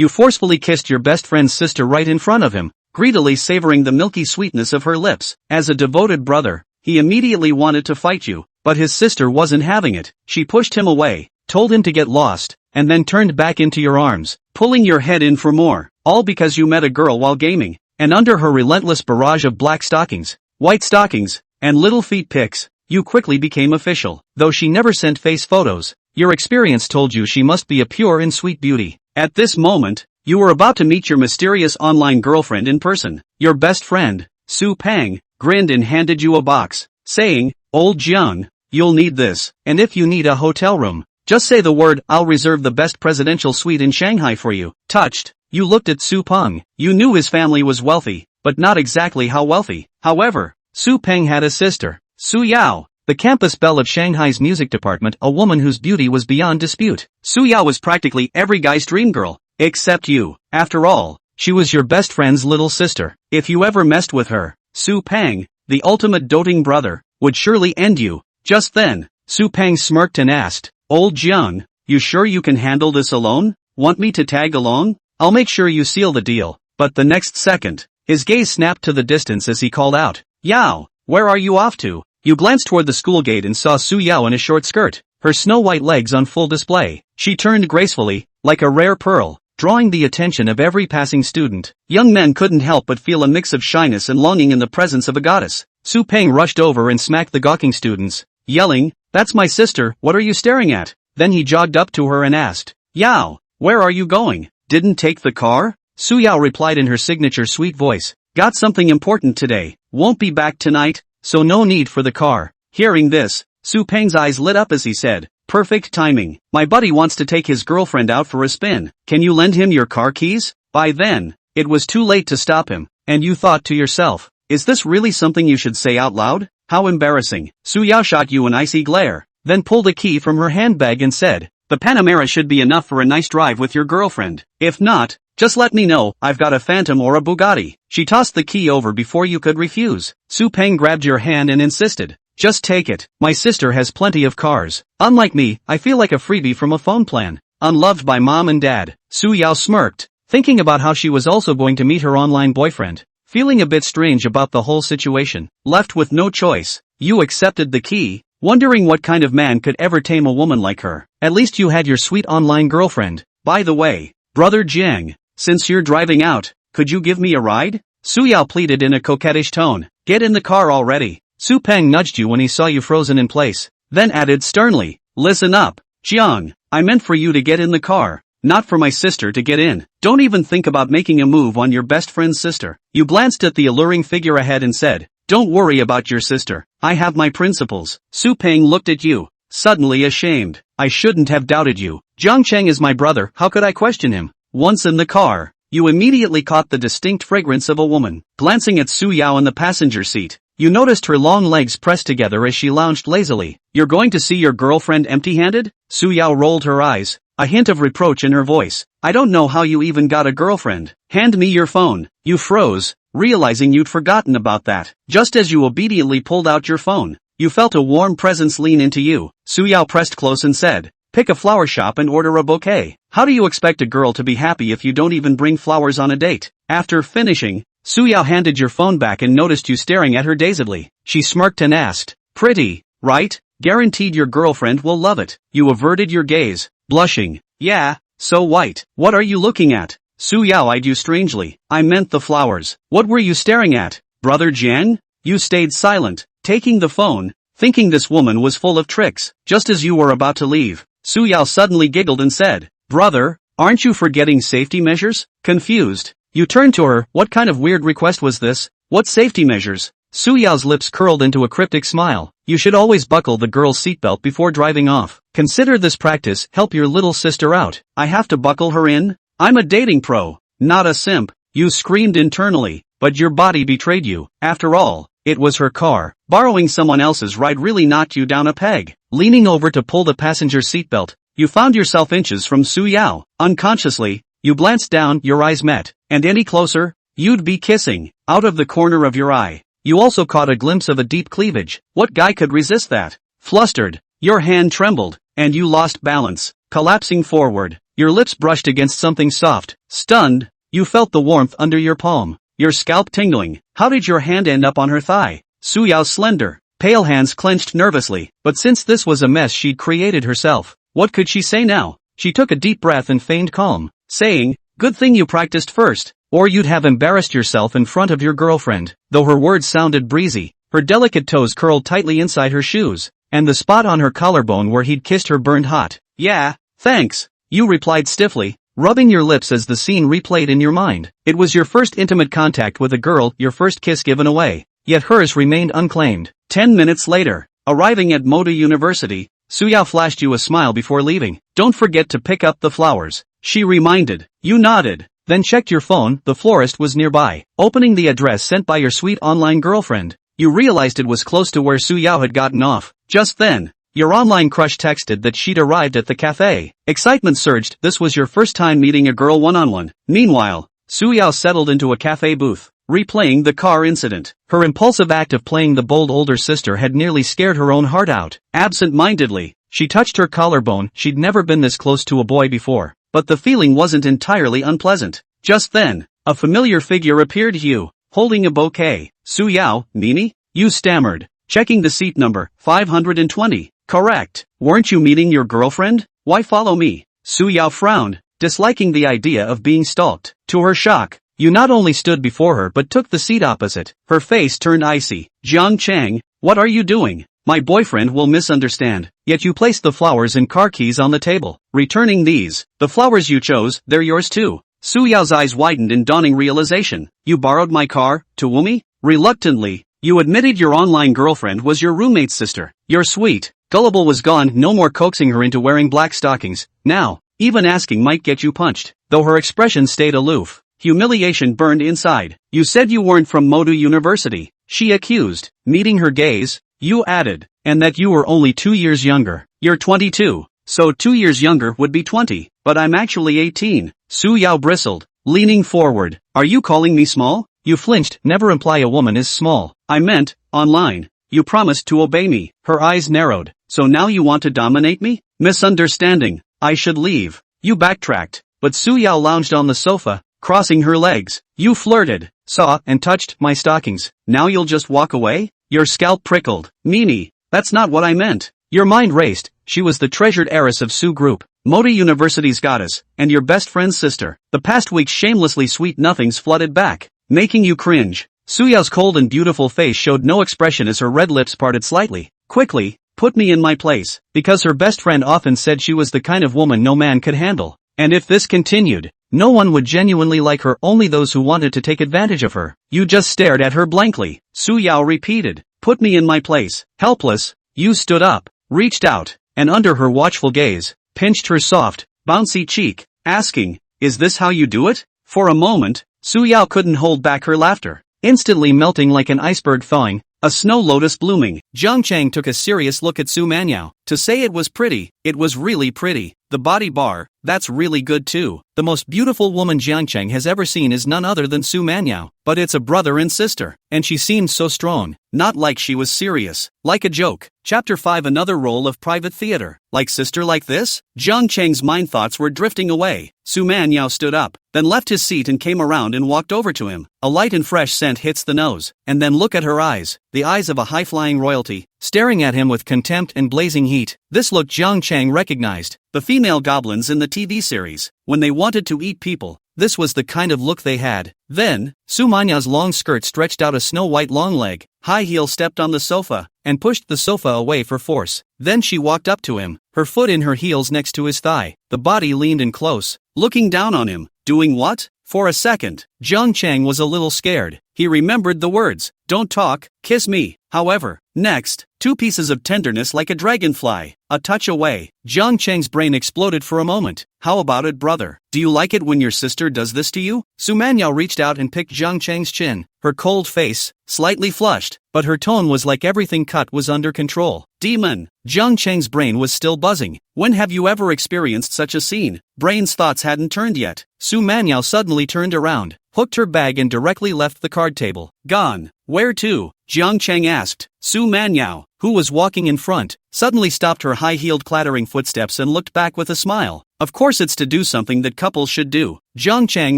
You forcefully kissed your best friend's sister right in front of him, greedily savoring the milky sweetness of her lips. As a devoted brother, he immediately wanted to fight you, but his sister wasn't having it. She pushed him away, told him to get lost, and then turned back into your arms, pulling your head in for more, all because you met a girl while gaming, and under her relentless barrage of black stockings, white stockings, and little feet pics, you quickly became official. Though she never sent face photos, your experience told you she must be a pure and sweet beauty. At this moment, you were about to meet your mysterious online girlfriend in person. Your best friend, Su Peng, grinned and handed you a box, saying, "Old Jiang, you'll need this, and if you need a hotel room, just say the word, I'll reserve the best presidential suite in Shanghai for you." Touched, you looked at Su Peng. You knew his family was wealthy, but not exactly how wealthy. However, Su Peng had a sister, Su Yao, the campus belle of Shanghai's music department, a woman whose beauty was beyond dispute. Su Yao was practically every guy's dream girl, except you. After all, she was your best friend's little sister. If you ever messed with her, Su Peng, the ultimate doting brother, would surely end you. Just then, Su Peng smirked and asked, "Old Jiang, you sure you can handle this alone? Want me to tag along? I'll make sure you seal the deal." But the next second, his gaze snapped to the distance as he called out, "Yao, where are you off to?" You glanced toward the school gate and saw Su Yao in a short skirt, her snow-white legs on full display. She turned gracefully, like a rare pearl, drawing the attention of every passing student. Young men couldn't help but feel a mix of shyness and longing in the presence of a goddess. Su Peng rushed over and smacked the gawking students, yelling, "That's my sister, what are you staring at?" Then he jogged up to her and asked, "Yao, where are you going? Didn't take the car?" Su Yao replied in her signature sweet voice, "Got something important today, won't be back tonight, so no need for the car." Hearing this, Su Peng's eyes lit up as he said, "Perfect timing. My buddy wants to take his girlfriend out for a spin. Can you lend him your car keys?" By then, it was too late to stop him, and you thought to yourself, "Is this really something you should say out loud? How embarrassing." Su Yao shot you an icy glare, then pulled a key from her handbag and said, "The Panamera should be enough for a nice drive with your girlfriend. If not, just let me know, I've got a Phantom or a Bugatti." She tossed the key over before you could refuse. Su Peng grabbed your hand and insisted, "Just take it. My sister has plenty of cars. Unlike me, I feel like a freebie from a phone plan. Unloved by mom and dad." Su Yao smirked, thinking about how she was also going to meet her online boyfriend. Feeling a bit strange about the whole situation, left with no choice, you accepted the key, wondering what kind of man could ever tame a woman like her. At least you had your sweet online girlfriend. "By the way, Brother Jiang, since you're driving out, could you give me a ride?" Su Yao pleaded in a coquettish tone. "Get in the car already." Su Peng nudged you when he saw you frozen in place, then added sternly, "Listen up, Jiang, I meant for you to get in the car, not for my sister to get in. Don't even think about making a move on your best friend's sister." You glanced at the alluring figure ahead and said, "Don't worry about your sister, I have my principles." Su Peng looked at you, suddenly ashamed. "I shouldn't have doubted you. Jiang Cheng is my brother, how could I question him?" Once in the car, you immediately caught the distinct fragrance of a woman. Glancing at Su Yao in the passenger seat, you noticed her long legs pressed together as she lounged lazily. "You're going to see your girlfriend empty-handed?" Su Yao rolled her eyes, a hint of reproach in her voice. "I don't know how you even got a girlfriend. Hand me your phone." You froze, realizing you'd forgotten about that. Just as you obediently pulled out your phone, you felt a warm presence lean into you. Su Yao pressed close and said, "Pick a flower shop and order a bouquet." How do you expect a girl to be happy if you don't even bring flowers on a date? After finishing, Su Yao handed your phone back and noticed you staring at her dazedly. She smirked and asked, "Pretty, right? Guaranteed your girlfriend will love it." You averted your gaze, blushing. "Yeah, so white. What are you looking at?" Su Yao eyed you strangely. "I meant the flowers." "What were you staring at, Brother Jiang?" You stayed silent, taking the phone, thinking this woman was full of tricks. Just as you were about to leave, Su Yao suddenly giggled and said, "Brother, aren't you forgetting safety measures?" Confused, you turned to her. What kind of weird request was this? What safety measures? Su Yao's lips curled into a cryptic smile. "You should always buckle the girl's seatbelt before driving off. Consider this practice, help your little sister out." "I have to buckle her in? I'm a dating pro, not a simp." You screamed internally, but your body betrayed you. After all, it was her car. Borrowing someone else's ride really knocked you down a peg. Leaning over to pull the passenger seatbelt, you found yourself inches from Su Yao. Unconsciously, you glanced down, your eyes met, and any closer, you'd be kissing. Out of the corner of your eye, you also caught a glimpse of a deep cleavage. What guy could resist that? Flustered, your hand trembled, and you lost balance, collapsing forward. Your lips brushed against something soft. Stunned, you felt the warmth under your palm, your scalp tingling. How did your hand end up on her thigh? Su Yao's slender, pale hands clenched nervously, but since this was a mess she'd created herself, what could she say now? She took a deep breath and feigned calm, saying, "Good thing you practiced first, or you'd have embarrassed yourself in front of your girlfriend." Though her words sounded breezy, her delicate toes curled tightly inside her shoes, and the spot on her collarbone where he'd kissed her burned hot. "Yeah, thanks," you replied stiffly, rubbing your lips as the scene replayed in your mind. It was your first intimate contact with a girl, your first kiss given away, yet hers remained unclaimed. 10 minutes later, arriving at Moda University, Su Yao flashed you a smile before leaving. "Don't forget to pick up the flowers," she reminded. You nodded, then checked your phone. The florist was nearby. Opening the address sent by your sweet online girlfriend, you realized it was close to where Su Yao had gotten off. Just then, your online crush texted that she'd arrived at the cafe. Excitement surged. This was your first time meeting a girl one-on-one. Meanwhile, Su Yao settled into a cafe booth, replaying the car incident. Her impulsive act of playing the bold older sister had nearly scared her own heart out. Absent-mindedly, she touched her collarbone. She'd never been this close to a boy before, but the feeling wasn't entirely unpleasant. Just then, a familiar figure appeared to you, holding a bouquet. "Su Yao, Mimi?" you stammered, checking the seat number, 520. "Correct. Weren't you meeting your girlfriend? Why follow me?" Su Yao frowned, disliking the idea of being stalked. To her shock, you not only stood before her but took the seat opposite. Her face turned icy. "Jiang Chang, what are you doing? My boyfriend will misunderstand." Yet you placed the flowers and car keys on the table. "Returning these. The flowers you chose, they're yours too." Su Yao's eyes widened in dawning realization. "You borrowed my car, to woo me?" Reluctantly, you admitted your online girlfriend was your roommate's sister. Your sweet, gullible was gone. No more coaxing her into wearing black stockings. Now, even asking might get you punched. Though her expression stayed aloof, humiliation burned inside. "You said you weren't from Modu University," she accused, meeting her gaze. You added, "and that you were only 2 years younger." "You're 22, so 2 years younger would be 20, but I'm actually 18. Su Yao bristled, leaning forward. "Are you calling me small?" You flinched. "Never imply a woman is small. I meant, online. You promised to obey me." Her eyes narrowed. "So now you want to dominate me?" "Misunderstanding. I should leave." You backtracked, but Su Yao lounged on the sofa, crossing her legs. You flirted, saw, and touched my stockings. "Now you'll just walk away?" Your scalp prickled. "Mimi, that's not what I meant." Your mind raced. She was the treasured heiress of Su Group, Moda University's goddess, and your best friend's sister. The past week's shamelessly sweet nothings flooded back, making you cringe. Su Yao's cold and beautiful face showed no expression as her red lips parted slightly. "Quickly, put me in my place," because her best friend often said she was the kind of woman no man could handle. And if this continued, no one would genuinely like her, only those who wanted to take advantage of her. You just stared at her blankly. Su Yao repeated, "Put me in my place." Helpless, you stood up, reached out, and under her watchful gaze, pinched her soft, bouncy cheek, asking, "Is this how you do it?" For a moment, Su Yao couldn't hold back her laughter, instantly melting like an iceberg thawing, a snow lotus blooming. Jiang Chang took a serious look at Su Manyao. To say it was pretty, it was really pretty. The body bar, that's really good too. The most beautiful woman Jiang Chang has ever seen is none other than Su Manyao, but it's a brother and sister, and she seemed so strong, not like she was serious, like a joke. Chapter 5. Another role of private theater. Like sister like this? Jiang Chang's mind thoughts were drifting away. Su Manyao stood up, then left his seat and came around and walked over to him. A light and fresh scent hits the nose, and then look at her eyes, the eyes of a high-flying royalty, staring at him with contempt and blazing heat. This look Jiang Chang recognized. The female goblins in the TV series, when they wanted to eat people, this was the kind of look they had. Then, Su Manya's long skirt stretched out a snow-white long leg, high heel stepped on the sofa, and pushed the sofa away for force. Then she walked up to him, her foot in her heels next to his thigh. The body leaned in close, looking down on him. Doing what? For a second, Jiang Chang was a little scared. He remembered the words, "Don't talk, kiss me." However, next, 2 pieces of tenderness like a dragonfly, a touch away. Jiang Chang's brain exploded for a moment. "How about it, brother? Do you like it when your sister does this to you?" Su Manyao reached out and picked Jiang Chang's chin, her cold face, slightly flushed, but her tone was like everything cut was under control. "Demon!" Jiang Chang's brain was still buzzing. When have you ever experienced such a scene? Brain's thoughts hadn't turned yet. Su Manyao suddenly turned around, hooked her bag and directly left the card table. "Gone. Where to?" Jiang Chang asked. Su Manyao, who was walking in front, suddenly stopped her high-heeled clattering footsteps and looked back with a smile. Of course it's to do something that couples should do. Jiang Chang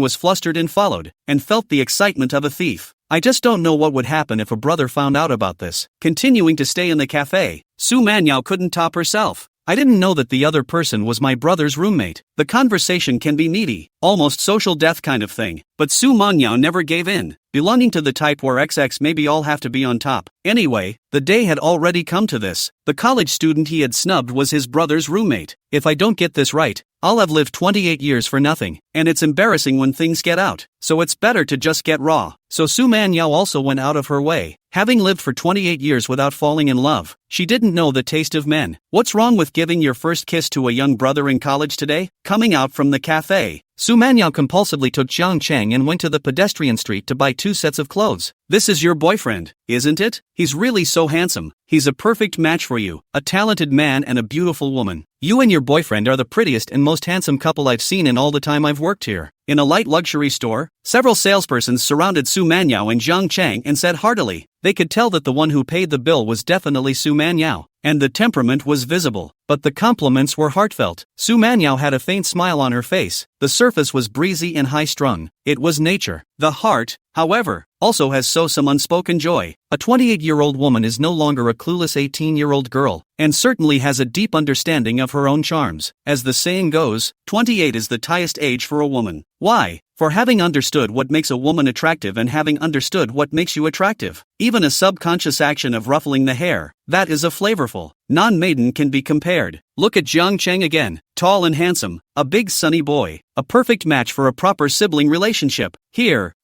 was flustered and followed, and felt the excitement of a thief. I just don't know what would happen if a brother found out about this. Continuing to stay in the cafe, Su Manyao couldn't top herself. I didn't know that the other person was my brother's roommate. The conversation can be needy, almost social death kind of thing, but Su Manyao never gave in, belonging to the type where XX maybe all have to be on top. Anyway, the day had already come to this. The college student he had snubbed was his brother's roommate. If I don't get this right, I'll have lived 28 years for nothing, and it's embarrassing when things get out, so it's better to just get raw. So Su Manyao also went out of her way. Having lived for 28 years without falling in love, she didn't know the taste of men. What's wrong with giving your first kiss to a young brother in college today? Coming out from the cafe, Su Manyao compulsively took Jiang Chang and went to the pedestrian street to buy 2 sets of clothes. This is your boyfriend, isn't it? He's really so handsome. He's a perfect match for you, a talented man and a beautiful woman. You and your boyfriend are the prettiest and most handsome couple I've seen in all the time I've worked here. In a light luxury store, several salespersons surrounded Su Manyao and Jiang Chang and said heartily. They could tell that the one who paid the bill was definitely Su Manyao, and the temperament was visible, but the compliments were heartfelt. Su Manyao had a faint smile on her face. The surface was breezy and high-strung. It was nature. The heart, however, also has some unspoken joy. A 28-year-old woman is no longer a clueless 18-year-old girl, and certainly has a deep understanding of her own charms. As the saying goes, 28 is the highest age for a woman. Why? For having understood what makes a woman attractive and having understood what makes you attractive. Even a subconscious action of ruffling the hair, that is a flavorful non-maiden can be compared. Look at Jiang Chang again, tall and handsome, a big sunny boy, a perfect match for a proper sibling relationship. Here,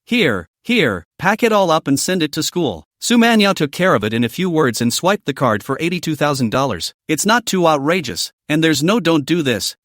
pack it all up and send it to school. Su Manyao took care of it in a few words and swiped the card for $82,000. It's not too outrageous, and there's no don't do this,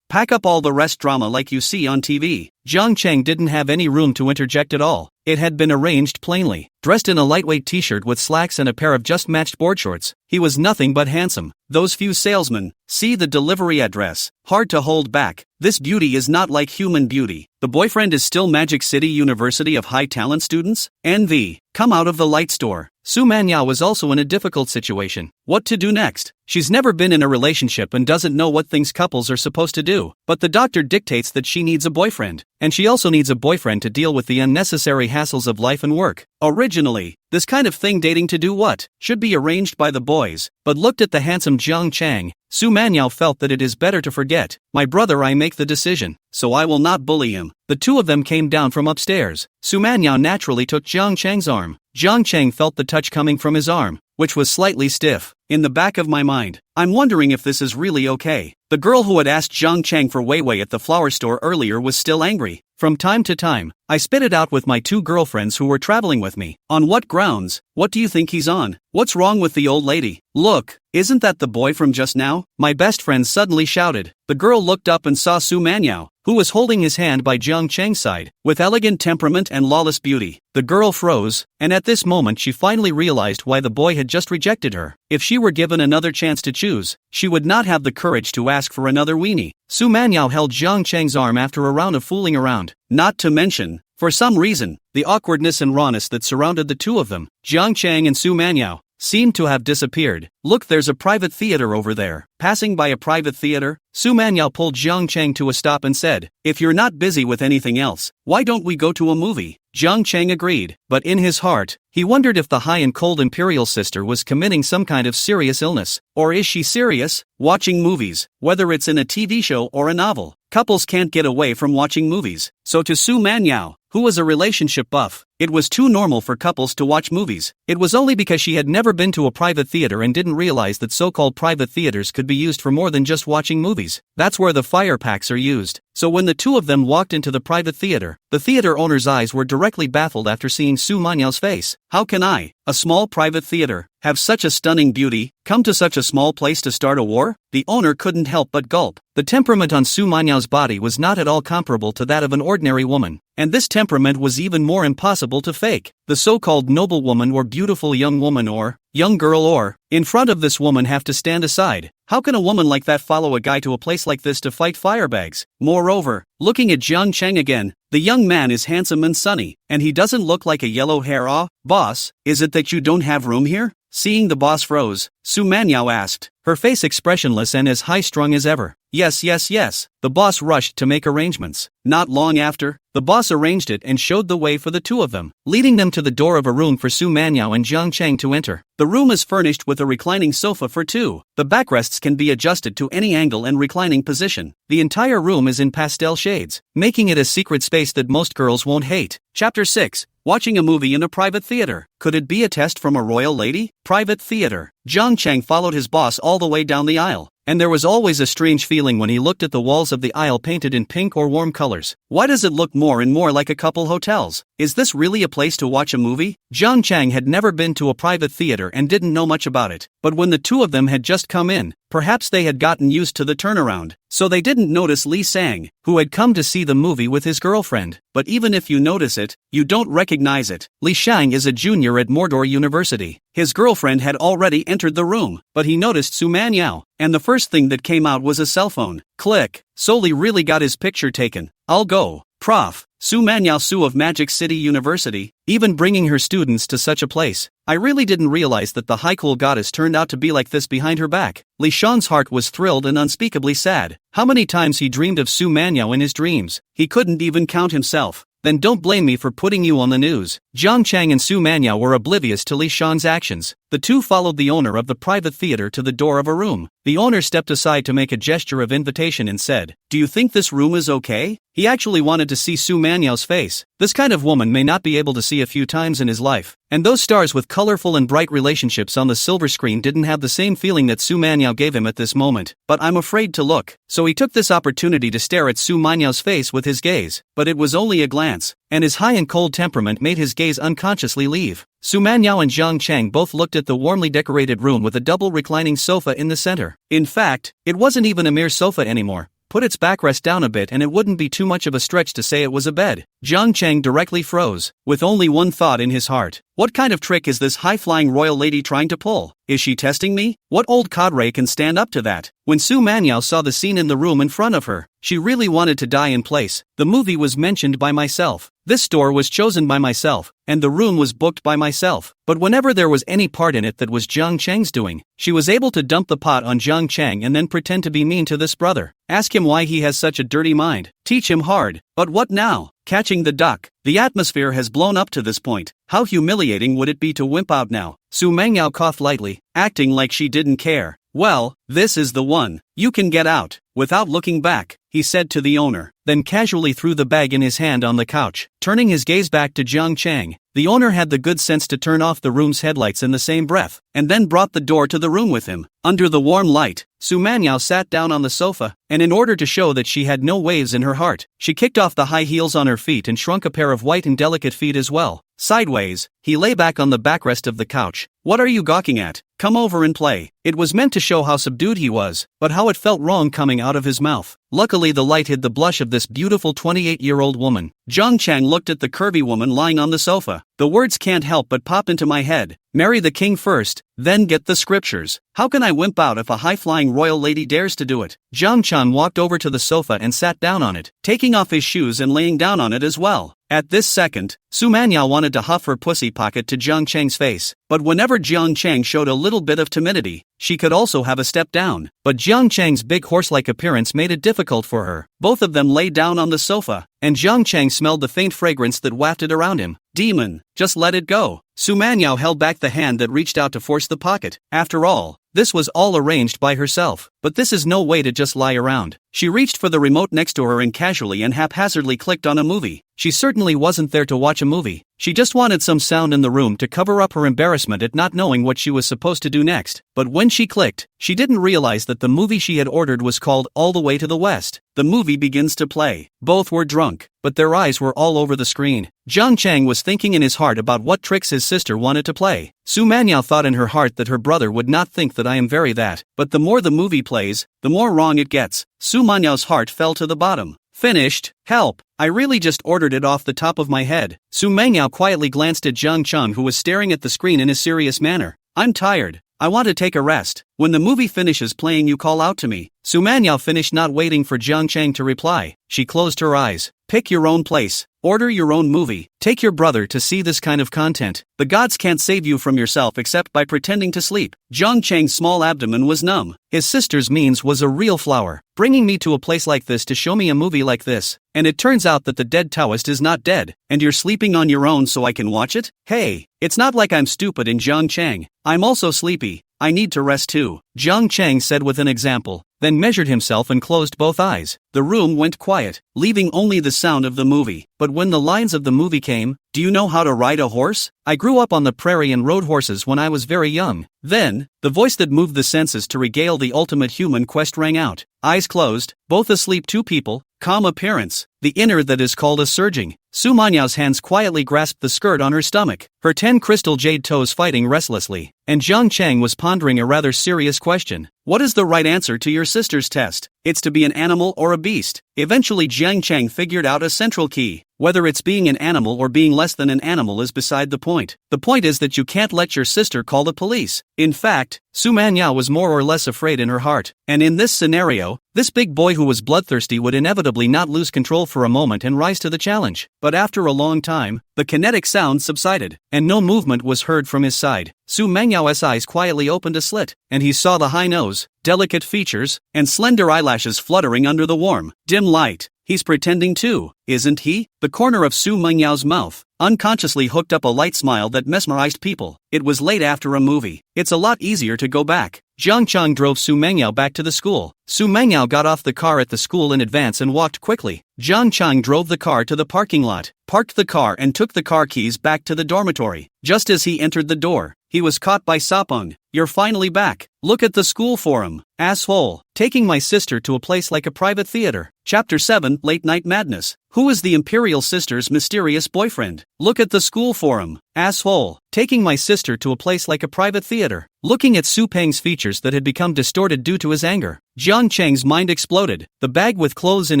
pack up all the rest drama like you see on TV. Jiang Chang didn't have any room to interject at all. It had been arranged plainly. Dressed in a lightweight t-shirt with slacks and a pair of just-matched board shorts, he was nothing but handsome. Those few salesmen, see the delivery address, hard to hold back. This beauty is not like human beauty. The boyfriend is still Magic City University of High Talent students? NV, come out of the light store. Su Manyao was also in a difficult situation. What to do next? She's never been in a relationship and doesn't know what things couples are supposed to do. But the doctor dictates that she needs a boyfriend. And she also needs a boyfriend to deal with the unnecessary hassles of life and work. Originally, this kind of thing dating to do what? Should be arranged by the boys. But looked at the handsome Jiang Chang, Su Manyao felt that it is better to forget. My brother, I make the decision, so I will not bully him. The two of them came down from upstairs. Su Manyao naturally took Jiang Chang's arm. Jiang Chang felt the touch coming from his arm, which was slightly stiff. In the back of my mind, I'm wondering if this is really okay. The girl who had asked Jiang Chang for Weiwei at the flower store earlier was still angry. From time to time, I spit it out with my 2 girlfriends who were traveling with me. On what grounds? What do you think he's on? What's wrong with the old lady? Look, isn't that the boy from just now? My best friend suddenly shouted. The girl looked up and saw Su Manyao, who was holding his hand by Jiang Chang's side, with elegant temperament and lawless beauty. The girl froze, and at this moment she finally realized why the boy had just rejected her. If she were given another chance to choose, she would not have the courage to ask for another weenie. Su Manyao held Jiang Chang's arm after a round of fooling around. Not to mention, for some reason, the awkwardness and rawness that surrounded the two of them, Jiang Chang and Su Manyao, seemed to have disappeared. Look, there's a private theater over there. Passing by a private theater, Su Manyao pulled Jiang Chang to a stop and said, if you're not busy with anything else, why don't we go to a movie? Jiang Chang agreed, but in his heart, he wondered if the high and cold imperial sister was committing some kind of serious illness. Or is she serious? Watching movies, whether it's in a TV show or a novel, couples can't get away from watching movies. So to Su Manyao, who was a relationship buff, it was too normal for couples to watch movies. It was only because she had never been to a private theater and didn't realize that so-called private theaters could be used for more than just watching movies. That's where the fire packs are used. So when the two of them walked into the private theater, the theater owner's eyes were directly baffled after seeing Su Manyao's face. How can I, a small private theater, have such a stunning beauty, come to such a small place to start a war? The owner couldn't help but gulp. The temperament on Su Manyao's body was not at all comparable to that of an ordinary woman, and this temperament was even more impossible to fake. The so-called noble woman or beautiful young woman or young girl or in front of this woman have to stand aside. How can a woman like that follow a guy to a place like this to fight firebags? Moreover, looking at Jiang Chang again, the young man is handsome and sunny, and he doesn't look like a yellow hair. Boss, is it that you don't have room here? Seeing the boss froze, Su Manyao asked, her face expressionless and as high-strung as ever. Yes, yes, yes. The boss rushed to make arrangements. Not long after, the boss arranged it and showed the way for the two of them, leading them to the door of a room for Su Manyao and Jiang Chang to enter. The room is furnished with a reclining sofa for two. The backrests can be adjusted to any angle and reclining position. The entire room is in pastel shades, making it a secret space that most girls won't hate. Chapter 6. Watching a movie in a private theater. Could it be a test from a royal lady? Private theater. Jiang Chang followed his boss all the way down the aisle, and there was always a strange feeling when he looked at the walls of the aisle painted in pink or warm colors. Why does it look more and more like a couple hotels? Is this really a place to watch a movie? Jiang Chang had never been to a private theater and didn't know much about it, but when the two of them had just come in, perhaps they had gotten used to the turnaround, so they didn't notice Li Sang, who had come to see the movie with his girlfriend. But even if you notice it, you don't recognize it. Li Sang is a junior at Mordor University. His girlfriend had already entered the room, but he noticed Su Manyao, and the first thing that came out was a cell phone. Click. So Li really got his picture taken. I'll go. Prof. Su Manyao Su of Magic City University, even bringing her students to such a place. I really didn't realize that the high-cool goddess turned out to be like this behind her back. Li Shan's heart was thrilled and unspeakably sad. How many times he dreamed of Su Manyao in his dreams? He couldn't even count himself. Then don't blame me for putting you on the news. Jiang Chang and Su Manyao were oblivious to Li Shan's actions. The two followed the owner of the private theater to the door of a room. The owner stepped aside to make a gesture of invitation and said, "Do you think this room is okay?" He actually wanted to see Su Manyao's face. This kind of woman may not be able to see a few times in his life. And those stars with colorful and bright relationships on the silver screen didn't have the same feeling that Su Manyao gave him at this moment. But I'm afraid to look. So he took this opportunity to stare at Su Manyao's face with his gaze. But it was only a glance, and his high and cold temperament made his gaze unconsciously leave. Su Manyao and Jiang Chang both looked at the warmly decorated room with a double reclining sofa in the center. In fact, it wasn't even a mere sofa anymore. Put its backrest down a bit and it wouldn't be too much of a stretch to say it was a bed. Jiang Chang directly froze, with only one thought in his heart. What kind of trick is this high-flying royal lady trying to pull? Is she testing me? What old cadre can stand up to that? When Su Manyao saw the scene in the room in front of her, she really wanted to die in place. The movie was mentioned by myself. This store was chosen by myself, and the room was booked by myself. But whenever there was any part in it that was Jiang Chang's doing, she was able to dump the pot on Jiang Chang and then pretend to be mean to this brother. Ask him why he has such a dirty mind. Teach him hard. But what now? Catching the duck. The atmosphere has blown up to this point. How humiliating would it be to wimp out now? Su Manyao coughed lightly, acting like she didn't care. Well, this is the one. You can get out. Without looking back, he said to the owner, then casually threw the bag in his hand on the couch. Turning his gaze back to Jiang Chang, the owner had the good sense to turn off the room's headlights in the same breath, and then brought the door to the room with him. Under the warm light, Su Manyao sat down on the sofa, and in order to show that she had no waves in her heart, she kicked off the high heels on her feet and shrunk a pair of white and delicate feet as well. Sideways, he lay back on the backrest of the couch. What are you gawking at? Come over and play. It was meant to show how subdued he was, but how it felt wrong coming out of his mouth. Luckily the light hid the blush of this beautiful 28-year-old woman. Jiang Chang looked at the curvy woman lying on the sofa. The words can't help but pop into my head. Marry the king first, then get the scriptures. How can I wimp out if a high-flying royal lady dares to do it? Jiang Chang walked over to the sofa and sat down on it, taking off his shoes and laying down on it as well. At this second, Su Manyao wanted to huff her pussy pocket to Jiang Chang's face, but whenever Jiang Chang showed a little bit of timidity, she could also have a step down. But Jiang Chang's big horse-like appearance made it difficult for her. Both of them lay down on the sofa, and Jiang Chang smelled the faint fragrance that wafted around him. Demon, just let it go. Su Manyao held back the hand that reached out to force the pocket. After all, this was all arranged by herself. But this is no way to just lie around. She reached for the remote next to her and casually and haphazardly clicked on a movie. She certainly wasn't there to watch a movie. She just wanted some sound in the room to cover up her embarrassment at not knowing what she was supposed to do next. But when she clicked, she didn't realize that the movie she had ordered was called All the Way to the West. The movie begins to play. Both were drunk, but their eyes were all over the screen. Jiang Chang was thinking in his heart about what tricks his sister wanted to play. Su Manyao thought in her heart that her brother would not think that I am very that, but the more the movie plays, the more wrong it gets. Su Manyao's heart fell to the bottom. Finished. Help. I really just ordered it off the top of my head. Su Manyao quietly glanced at Jiang Chang, who was staring at the screen in a serious manner. I'm tired. I want to take a rest. When the movie finishes playing, you call out to me. Su Manyao finished, not waiting for Jiang Chang to reply. She closed her eyes. Pick your own place. Order your own movie. Take your brother to see this kind of content. The gods can't save you from yourself except by pretending to sleep. Jiang Chang's small abdomen was numb. His sister's means was a real flower, bringing me to a place like this to show me a movie like this. And it turns out that the dead Taoist is not dead, and you're sleeping on your own so I can watch it? Hey, it's not like I'm stupid in Jiang Chang. I'm also sleepy. I need to rest too, Jiang Chang said with an example, then measured himself and closed both eyes. The room went quiet, leaving only the sound of the movie. But when the lines of the movie came, do you know how to ride a horse? I grew up on the prairie and rode horses when I was very young. Then, the voice that moved the senses to regale the ultimate human quest rang out. Eyes closed, both asleep, two people, calm appearance, the inner that is called a surging. Su Manyao's hands quietly grasped the skirt on her stomach, her 10 crystal jade toes fighting restlessly, and Jiang Chang was pondering a rather serious question. What is the right answer to your sister's test? It's to be an animal or a beast. Eventually Jiang Chang figured out a central key. Whether it's being an animal or being less than an animal is beside the point. The point is that you can't let your sister call the police. In fact, Su Manyaо was more or less afraid in her heart. And in this scenario, this big boy who was bloodthirsty would inevitably not lose control for a moment and rise to the challenge. But after a long time, the kinetic sound subsided, and no movement was heard from his side. Su Mengyao's eyes quietly opened a slit, and he saw the high nose, delicate features, and slender eyelashes fluttering under the warm, dim light. He's pretending too, isn't he? The corner of Su Mengyao's mouth unconsciously hooked up a light smile that mesmerized people. It was late after a movie. It's a lot easier to go back. Jiang Chang drove Su Mengyao back to the school. Su Mengyao got off the car at the school in advance and walked quickly. Jiang Chang drove the car to the parking lot, parked the car and took the car keys back to the dormitory. Just as he entered the door, he was caught by Sapeng. You're finally back. Look at the school forum, asshole. Taking my sister to a place like a private theater. Chapter 7, Late Night Madness. Who is the Imperial Sister's mysterious boyfriend? Look at the school forum, asshole. Taking my sister to a place like a private theater. Looking at Su Peng's features that had become distorted due to his anger, Jiang Chang's mind exploded. The bag with clothes in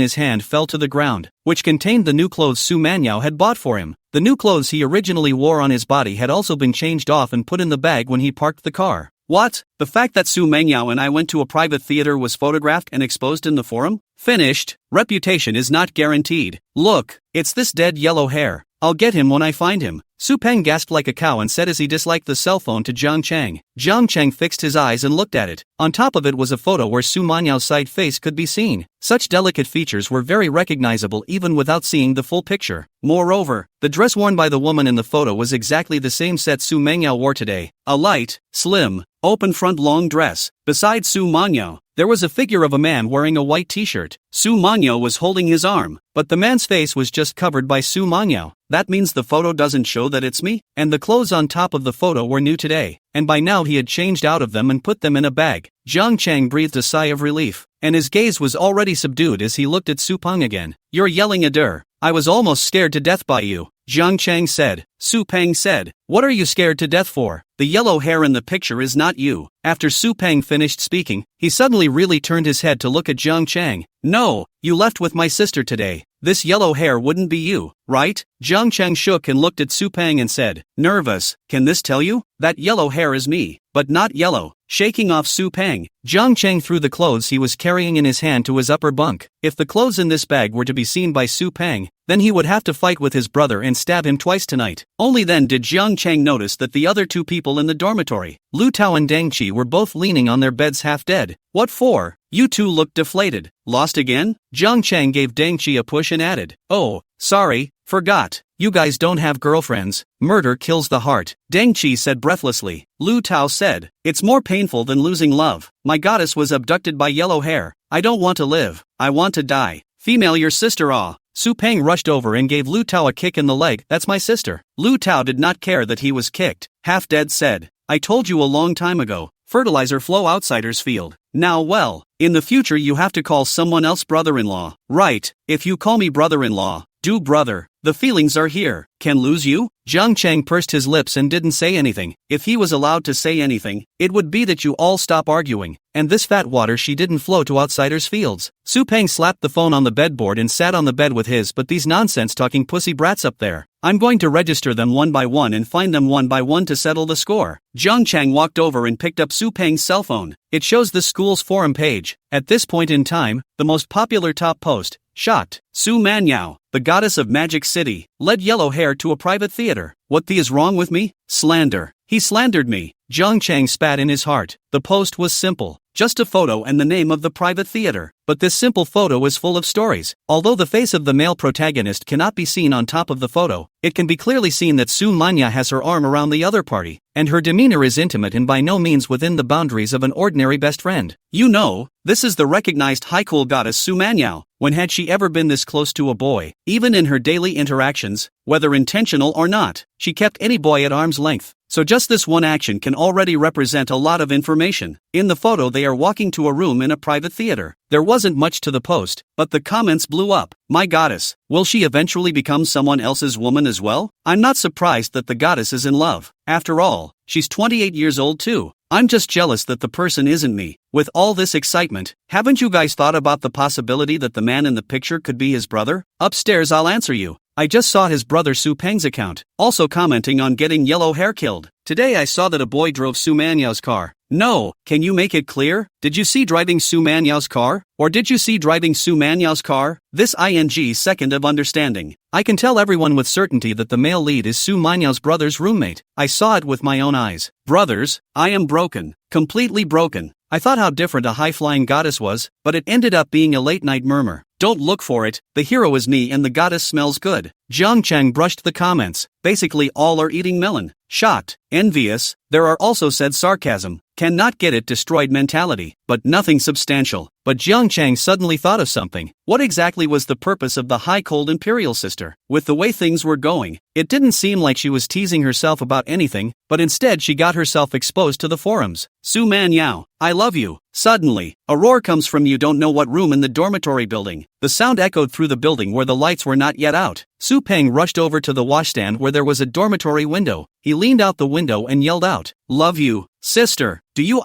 his hand fell to the ground, which contained the new clothes Su Manyao had bought for him. The new clothes he originally wore on his body had also been changed off and put in the bag when he parked the car. What? The fact that Su Mengyao and I went to a private theater was photographed and exposed in the forum? Finished. Reputation is not guaranteed. Look, it's this dead yellow hair. I'll get him when I find him. Su Peng gasped like a cow and said as he disliked the cell phone to Jiang Chang. Jiang Chang fixed his eyes and looked at it. On top of it was a photo where Su Manyao's side face could be seen. Such delicate features were very recognizable even without seeing the full picture. Moreover, the dress worn by the woman in the photo was exactly the same set Su Mengyao wore today. A light, slim, open front long dress. Beside Su Manyao, there was a figure of a man wearing a white t-shirt. Su Manyao was holding his arm, but the man's face was just covered by Su Manyao. That means the photo doesn't show that it's me, and the clothes on top of the photo were new today, and by now he had changed out of them and put them in a bag. Jiang Chang breathed a sigh of relief, and his gaze was already subdued as he looked at Su Peng again. You're yelling adur. I was almost scared to death by you, Jiang Chang said. Su Peng said, what are you scared to death for? The yellow hair in the picture is not you. After Su Peng finished speaking, he suddenly really turned his head to look at Jiang Chang. No, you left with my sister today. This yellow hair wouldn't be you, right? Jiang Chang shook and looked at Su Peng and said, nervous, can this tell you? That yellow hair is me, but not yellow. Shaking off Su Peng, Jiang Chang threw the clothes he was carrying in his hand to his upper bunk. If the clothes in this bag were to be seen by Su Peng, then he would have to fight with his brother and stab him twice tonight. Only then did Jiang Chang notice that the other two people in the dormitory, Lu Tao and Deng Qi, were both leaning on their beds half dead. What for? You two looked deflated. Lost again? Jiang Chang gave Deng Qi a push and added, oh, sorry, forgot. You guys don't have girlfriends. Murder kills the heart, Deng Qi said breathlessly. Lu Tao said, it's more painful than losing love. My goddess was abducted by yellow hair. I don't want to live. I want to die. Female, your sister. Su Peng rushed over and gave Lu Tao a kick in the leg. That's my sister. Lu Tao did not care that he was kicked. Half dead said, I told you a long time ago. Fertilizer flow outsiders field. Now well, in the future you have to call someone else brother-in-law. Right, if you call me brother-in-law, do brother. The feelings are here. Can lose you? Jiang Chang pursed his lips and didn't say anything. If he was allowed to say anything, it would be that you all stop arguing. And this fat water she didn't flow to outsiders' fields. Su Peng slapped the phone on the bedboard and sat on the bed with his but these nonsense-talking pussy brats up there. I'm going to register them one by one and find them one by one to settle the score. Jiang Chang walked over and picked up Su Peng's cell phone. It shows the school's forum page. At this point in time, the most popular top post, shocked. Su Manyao, the goddess of Magic City, led yellow hair to a private theater. What the is wrong with me? Slander. He slandered me. Jiang Chang spat in his heart. The post was simple. Just a photo and the name of the private theater. But this simple photo is full of stories. Although the face of the male protagonist cannot be seen on top of the photo, it can be clearly seen that Su Manya has her arm around the other party, and her demeanor is intimate and by no means within the boundaries of an ordinary best friend. You know, this is the recognized high cool goddess Su Manyao. When had she ever been this close to a boy? Even in her daily interactions, whether intentional or not, she kept any boy at arm's length. So just this one action can already represent a lot of information. In the photo they are walking to a room in a private theater. There wasn't much to the post, but the comments blew up. My goddess, will she eventually become someone else's woman as well? I'm not surprised that the goddess is in love. After all, she's 28 years old too. I'm just jealous that the person isn't me. With all this excitement, haven't you guys thought about the possibility that the man in the picture could be his brother? Upstairs I'll answer you. I just saw his brother Su Peng's account, also commenting on getting yellow hair killed. Today I saw that a boy drove Su Manyao's car. No, can you make it clear? Did you see driving Su Manyao's car? Or did you see driving Su Manyao's car? This ing second of understanding. I can tell everyone with certainty that the male lead is Su Manyao's brother's roommate. I saw it with my own eyes. Brothers, I am broken. Completely broken. I thought how different a high-flying goddess was, but it ended up being a late-night murmur. Don't look for it, the hero is me and the goddess smells good. Jiang Chang brushed the comments. Basically all are eating melon. Shocked, envious, there are also said sarcasm, cannot get it destroyed mentality, but nothing substantial. But Jiang Chang suddenly thought of something. What exactly was the purpose of the high-cold imperial sister? With the way things were going, it didn't seem like she was teasing herself about anything, but instead she got herself exposed to the forums. Su Manyao, I love you. Suddenly, a roar comes from you don't know what room in the dormitory building. The sound echoed through the building where the lights were not yet out. Su Peng rushed over to the washstand where there was a dormitory window. He leaned out the window and yelled out, "Love you, sister. Do you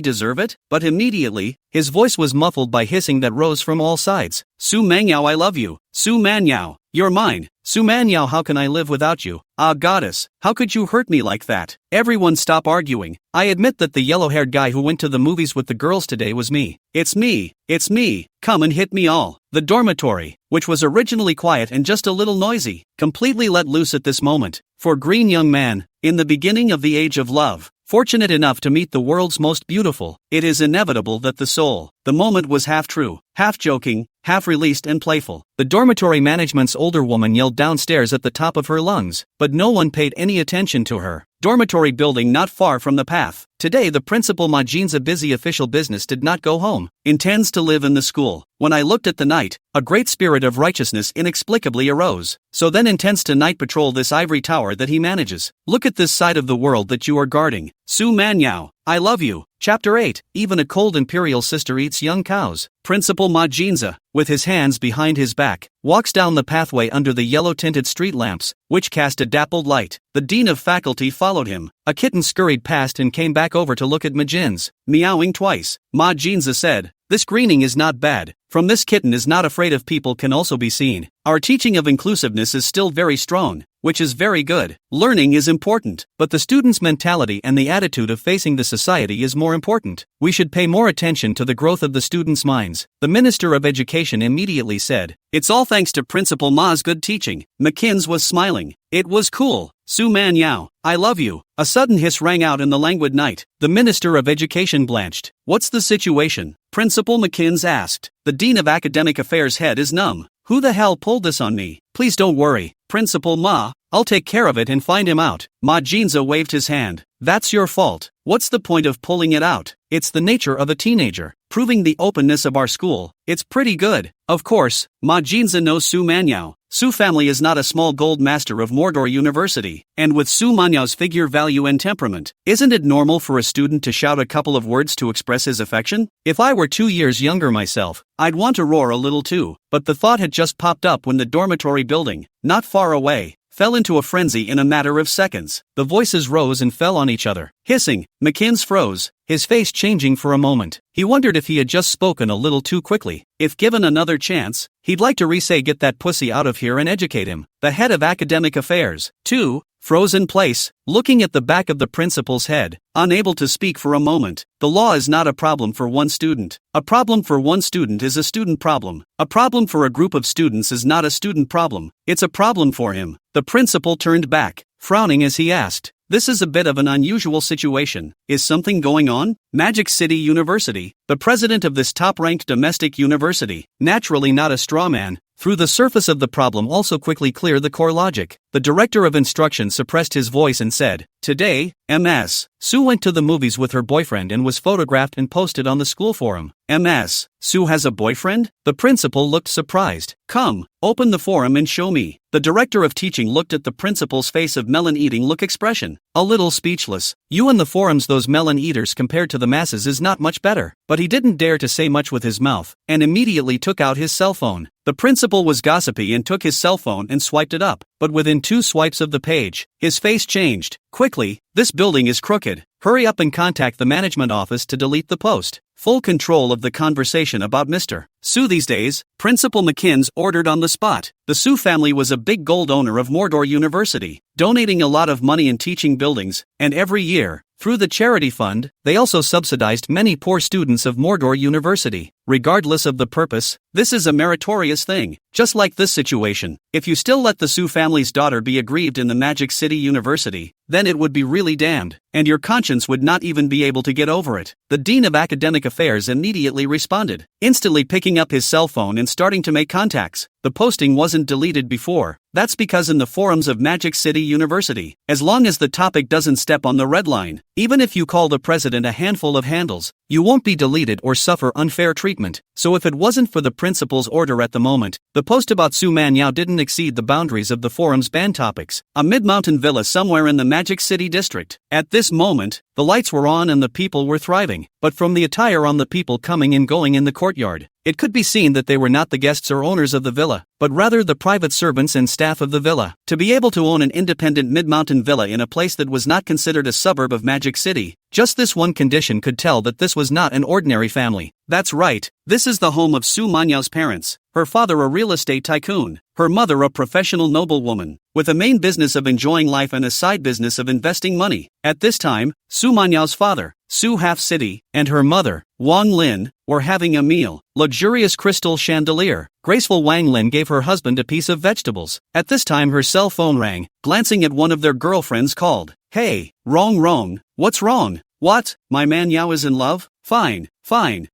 deserve it?" But immediately, his voice was muffled by hissing that rose from all sides. Su Manyao, I love you. Su Manyao, you're mine. Su Manyao, how can I live without you? Ah, goddess, how could you hurt me like that? Everyone stop arguing. I admit that the yellow-haired guy who went to the movies with the girls today was me. It's me. It's me. Come and hit me all. The dormitory, which was originally quiet and just a little noisy, completely let loose at this moment. For green young man, in the beginning of the age of love, fortunate enough to meet the world's most beautiful, it is inevitable that the soul. The moment was half true, half joking, half released and playful. The dormitory management's older woman yelled downstairs at the top of her lungs, but no one paid any attention to her. Dormitory building not far from the path. Today the principal Majin's busy official business did not go home. Intends to live in the school. When I looked at the night, a great spirit of righteousness inexplicably arose. So then intends to night patrol this ivory tower that he manages. Look at this side of the world that you are guarding. Su Manyao, I love you. Chapter 8, even a cold imperial sister eats young cows. Principal Majinza, with his hands behind his back, walks down the pathway under the yellow-tinted street lamps, which cast a dappled light. The dean of faculty followed him. A kitten scurried past and came back over to look at Majin's, meowing twice. Majinza said, "This greening is not bad. From this kitten is not afraid of people can also be seen. Our teaching of inclusiveness is still very strong, which is very good. Learning is important, but the student's mentality and the attitude of facing the society is more important. We should pay more attention to the growth of the students' minds." The Minister of Education immediately said, "It's all thanks to Principal Ma's good teaching." McKins was smiling. It was cool. Su Manyao, I love you. A sudden hiss rang out in the languid night. The Minister of Education blanched. What's the situation? Principal McKins asked. The Dean of Academic Affairs' head is numb. Who the hell pulled this on me? Please don't worry, Principal Ma, I'll take care of it and find him out. Ma Jinza waved his hand. That's your fault. What's the point of pulling it out? It's the nature of a teenager. Proving the openness of our school, it's pretty good. Of course, Ma Jinza knows Su Manyao. Su family is not a small gold master of Mordor University, and with Su Manyao's figure value and temperament, isn't it normal for a student to shout a couple of words to express his affection? If I were 2 years younger myself, I'd want to roar a little too, but the thought had just popped up when the dormitory building, not far away, fell into a frenzy in a matter of seconds. The voices rose and fell on each other. Hissing, McKins froze, his face changing for a moment. He wondered if he had just spoken a little too quickly. If given another chance, he'd like to re-say get that pussy out of here and educate him. The head of academic affairs. 2. froze in place, looking at the back of the principal's head, unable to speak for a moment. The law is not a problem for one student. A problem for one student is a student problem. A problem for a group of students is not a student problem. It's a problem for him. The principal turned back, frowning as he asked, "This is a bit of an unusual situation. Is something going on?" Magic City University, the president of this top-ranked domestic university, naturally not a straw man, through the surface of the problem also quickly clear the core logic. The director of instruction suppressed his voice and said, "Today, Ms. Sue went to the movies with her boyfriend and was photographed and posted on the school forum." "Ms. Sue has a boyfriend?" The principal looked surprised. "Come, open the forum and show me." The director of teaching looked at the principal's face of melon-eating look expression, a little speechless. You and the forums, those melon eaters compared to the masses is not much better. But he didn't dare to say much with his mouth, and immediately took out his cell phone. The principal was gossipy and took his cell phone and swiped it up, but within 2 swipes of the page, his face changed. "Quickly, this building is crooked. Hurry up and contact the management office to delete the post." Full control of the conversation about Mr. Sue these days, Principal McKins ordered on the spot. The Sue family was a big gold owner of Mordor University, donating a lot of money in teaching buildings, and every year, through the charity fund, they also subsidized many poor students of Mordor University. Regardless of the purpose, this is a meritorious thing. Just like this situation, if you still let the Sue family's daughter be aggrieved in the Magic City University, then it would be really damned, and your conscience would not even be able to get over it. The Dean of Academic Affairs immediately responded, instantly picking up his cell phone and starting to make contacts. The posting wasn't deleted before. That's because in the forums of Magic City University, as long as the topic doesn't step on the red line, even if you call the president a handful of handles, you won't be deleted or suffer unfair treatment. So if it wasn't for the principal's order at the moment, the post about Su Manyao didn't exceed the boundaries of the forum's banned topics. A mid-mountain villa somewhere in the Magic City district. At this moment, the lights were on and the people were thriving, but from the attire on the people coming and going in the courtyard, it could be seen that they were not the guests or owners of the villa, but rather the private servants and staff of the villa. To be able to own an independent mid-mountain villa in a place that was not considered a suburb of Magic City, just this one condition could tell that this was not an ordinary family. That's right, this is the home of Su Manyao's parents. Her father a real estate tycoon, her mother a professional noblewoman, with a main business of enjoying life and a side business of investing money. At this time, Su Manyao's father, Su Half City, and her mother, Wang Lin, were having a meal. Luxurious crystal chandelier. Graceful Wang Lin gave her husband a piece of vegetables. At this time her cell phone rang. Glancing at one of their girlfriends called, "Hey, wrong, what's wrong? What, my man Yao is in love? Fine,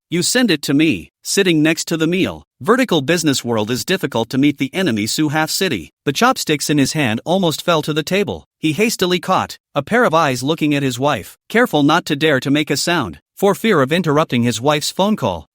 you send it to me." Sitting next to the meal, vertical business world is difficult to meet the enemy Su Half City. The chopsticks in his hand almost fell to the table. He hastily caught a pair of eyes looking at his wife, careful not to dare to make a sound, for fear of interrupting his wife's phone call.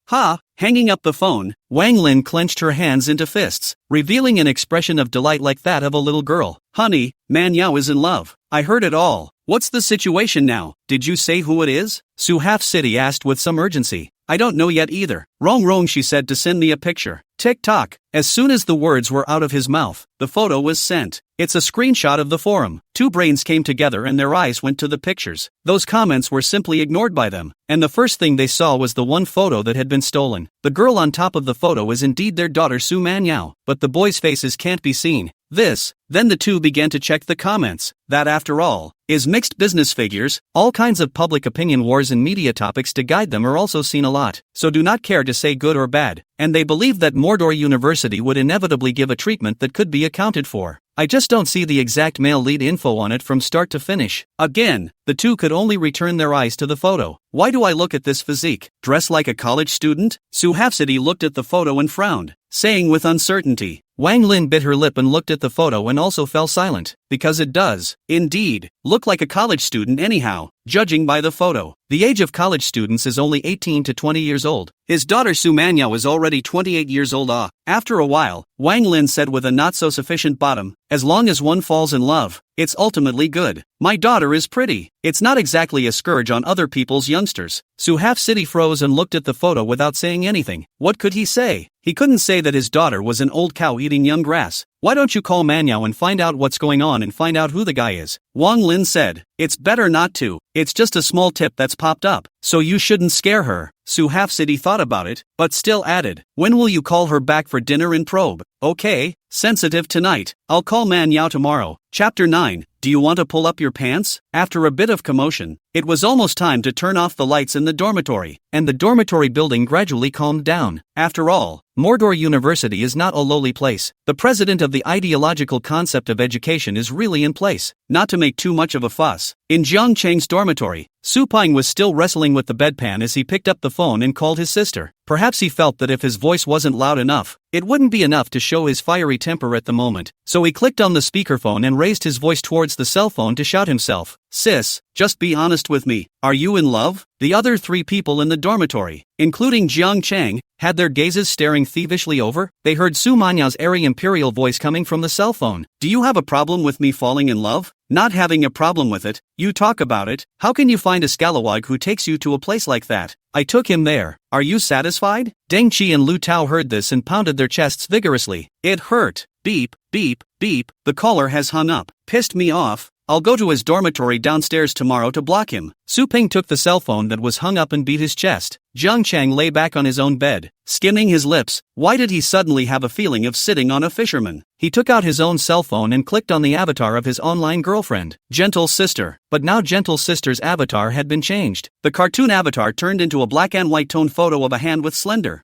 Hanging up the phone, Wang Lin clenched her hands into fists, revealing an expression of delight like that of a little girl. "Honey, Man Yao is in love. I heard it all. What's the situation now? Did you say who it is?" Su Half City asked with some urgency. "I don't know yet either." Wrong, she said to send me a picture. Tick-tock. As soon as the words were out of his mouth, the photo was sent. It's a screenshot of the forum. 2 brains came together and their eyes went to the pictures. Those comments were simply ignored by them, and the first thing they saw was the one photo that had been stolen. The girl on top of the photo is indeed their daughter Su Manyao, but the boys' faces can't be seen. Then the two began to check the comments. That, after all, is mixed business figures. All kinds of public opinion wars and media topics to guide them are also seen a lot, so do not care to say good or bad, and they believe that Mordor University would inevitably give a treatment that could be accounted for. I just don't see the exact male lead info on it from start to finish. Again, the two could only return their eyes to the photo. Why do I look at this physique? Dress like a college student? Su Halfcity looked at the photo and frowned, saying with uncertainty. Wang Lin bit her lip and looked at the photo and also fell silent, because it does, indeed, look like a college student anyhow, judging by the photo. The age of college students is only 18 to 20 years old. His daughter Su Manyao is already 28 years old. After a while, Wang Lin said with a not-so-sufficient bottom, as long as one falls in love, it's ultimately good. My daughter is pretty. It's not exactly a scourge on other people's youngsters. Su Halfcity froze and looked at the photo without saying anything. What could he say? He couldn't say that his daughter was an old cow eating young grass. Why don't you call Manyao and find out what's going on and find out who the guy is? Wang Lin said. It's better not to. It's just a small tip that's popped up, so you shouldn't scare her. Su Halfcity thought about it, but still added, when will you call her back for dinner and probe? Okay, sensitive tonight. I'll call Manyao tomorrow. Chapter 9. do you want to pull up your pants? After a bit of commotion, it was almost time to turn off the lights in the dormitory, and the dormitory building gradually calmed down. After all, Mordor University is not a lowly place. The president of the ideological concept of education is really in place. Not to make too much of a fuss, in Jiang Cheng's dormitory, Su Peng was still wrestling with the bedpan as he picked up the phone and called his sister. Perhaps he felt that if his voice wasn't loud enough, it wouldn't be enough to show his fiery temper at the moment, so he clicked on the speakerphone and raised his voice towards the cell phone to shout himself, "Sis, just be honest with me, are you in love?" The other three people in the dormitory, including Jiang Cheng, had their gazes staring thievishly over. They heard Su Manyao's airy imperial voice coming from the cell phone. "Do you have a problem with me falling in love?" "Not having a problem with it, you talk about it. How can you find a scalawag who takes you to a place like that? I took him there. Are you satisfied?" Deng Qi and Lu Tao heard this and pounded their chests vigorously. It hurt. Beep, beep, beep, the caller has hung up. Pissed me off. I'll go to his dormitory downstairs tomorrow to block him. Su Peng took the cell phone that was hung up and beat his chest. Jiang Cheng lay back on his own bed, skimming his lips. Why did he suddenly have a feeling of sitting on a fisherman? He took out his own cell phone and clicked on the avatar of his online girlfriend, Gentle Sister. But now Gentle Sister's avatar had been changed. The cartoon avatar turned into a black and white tone photo of a hand with slender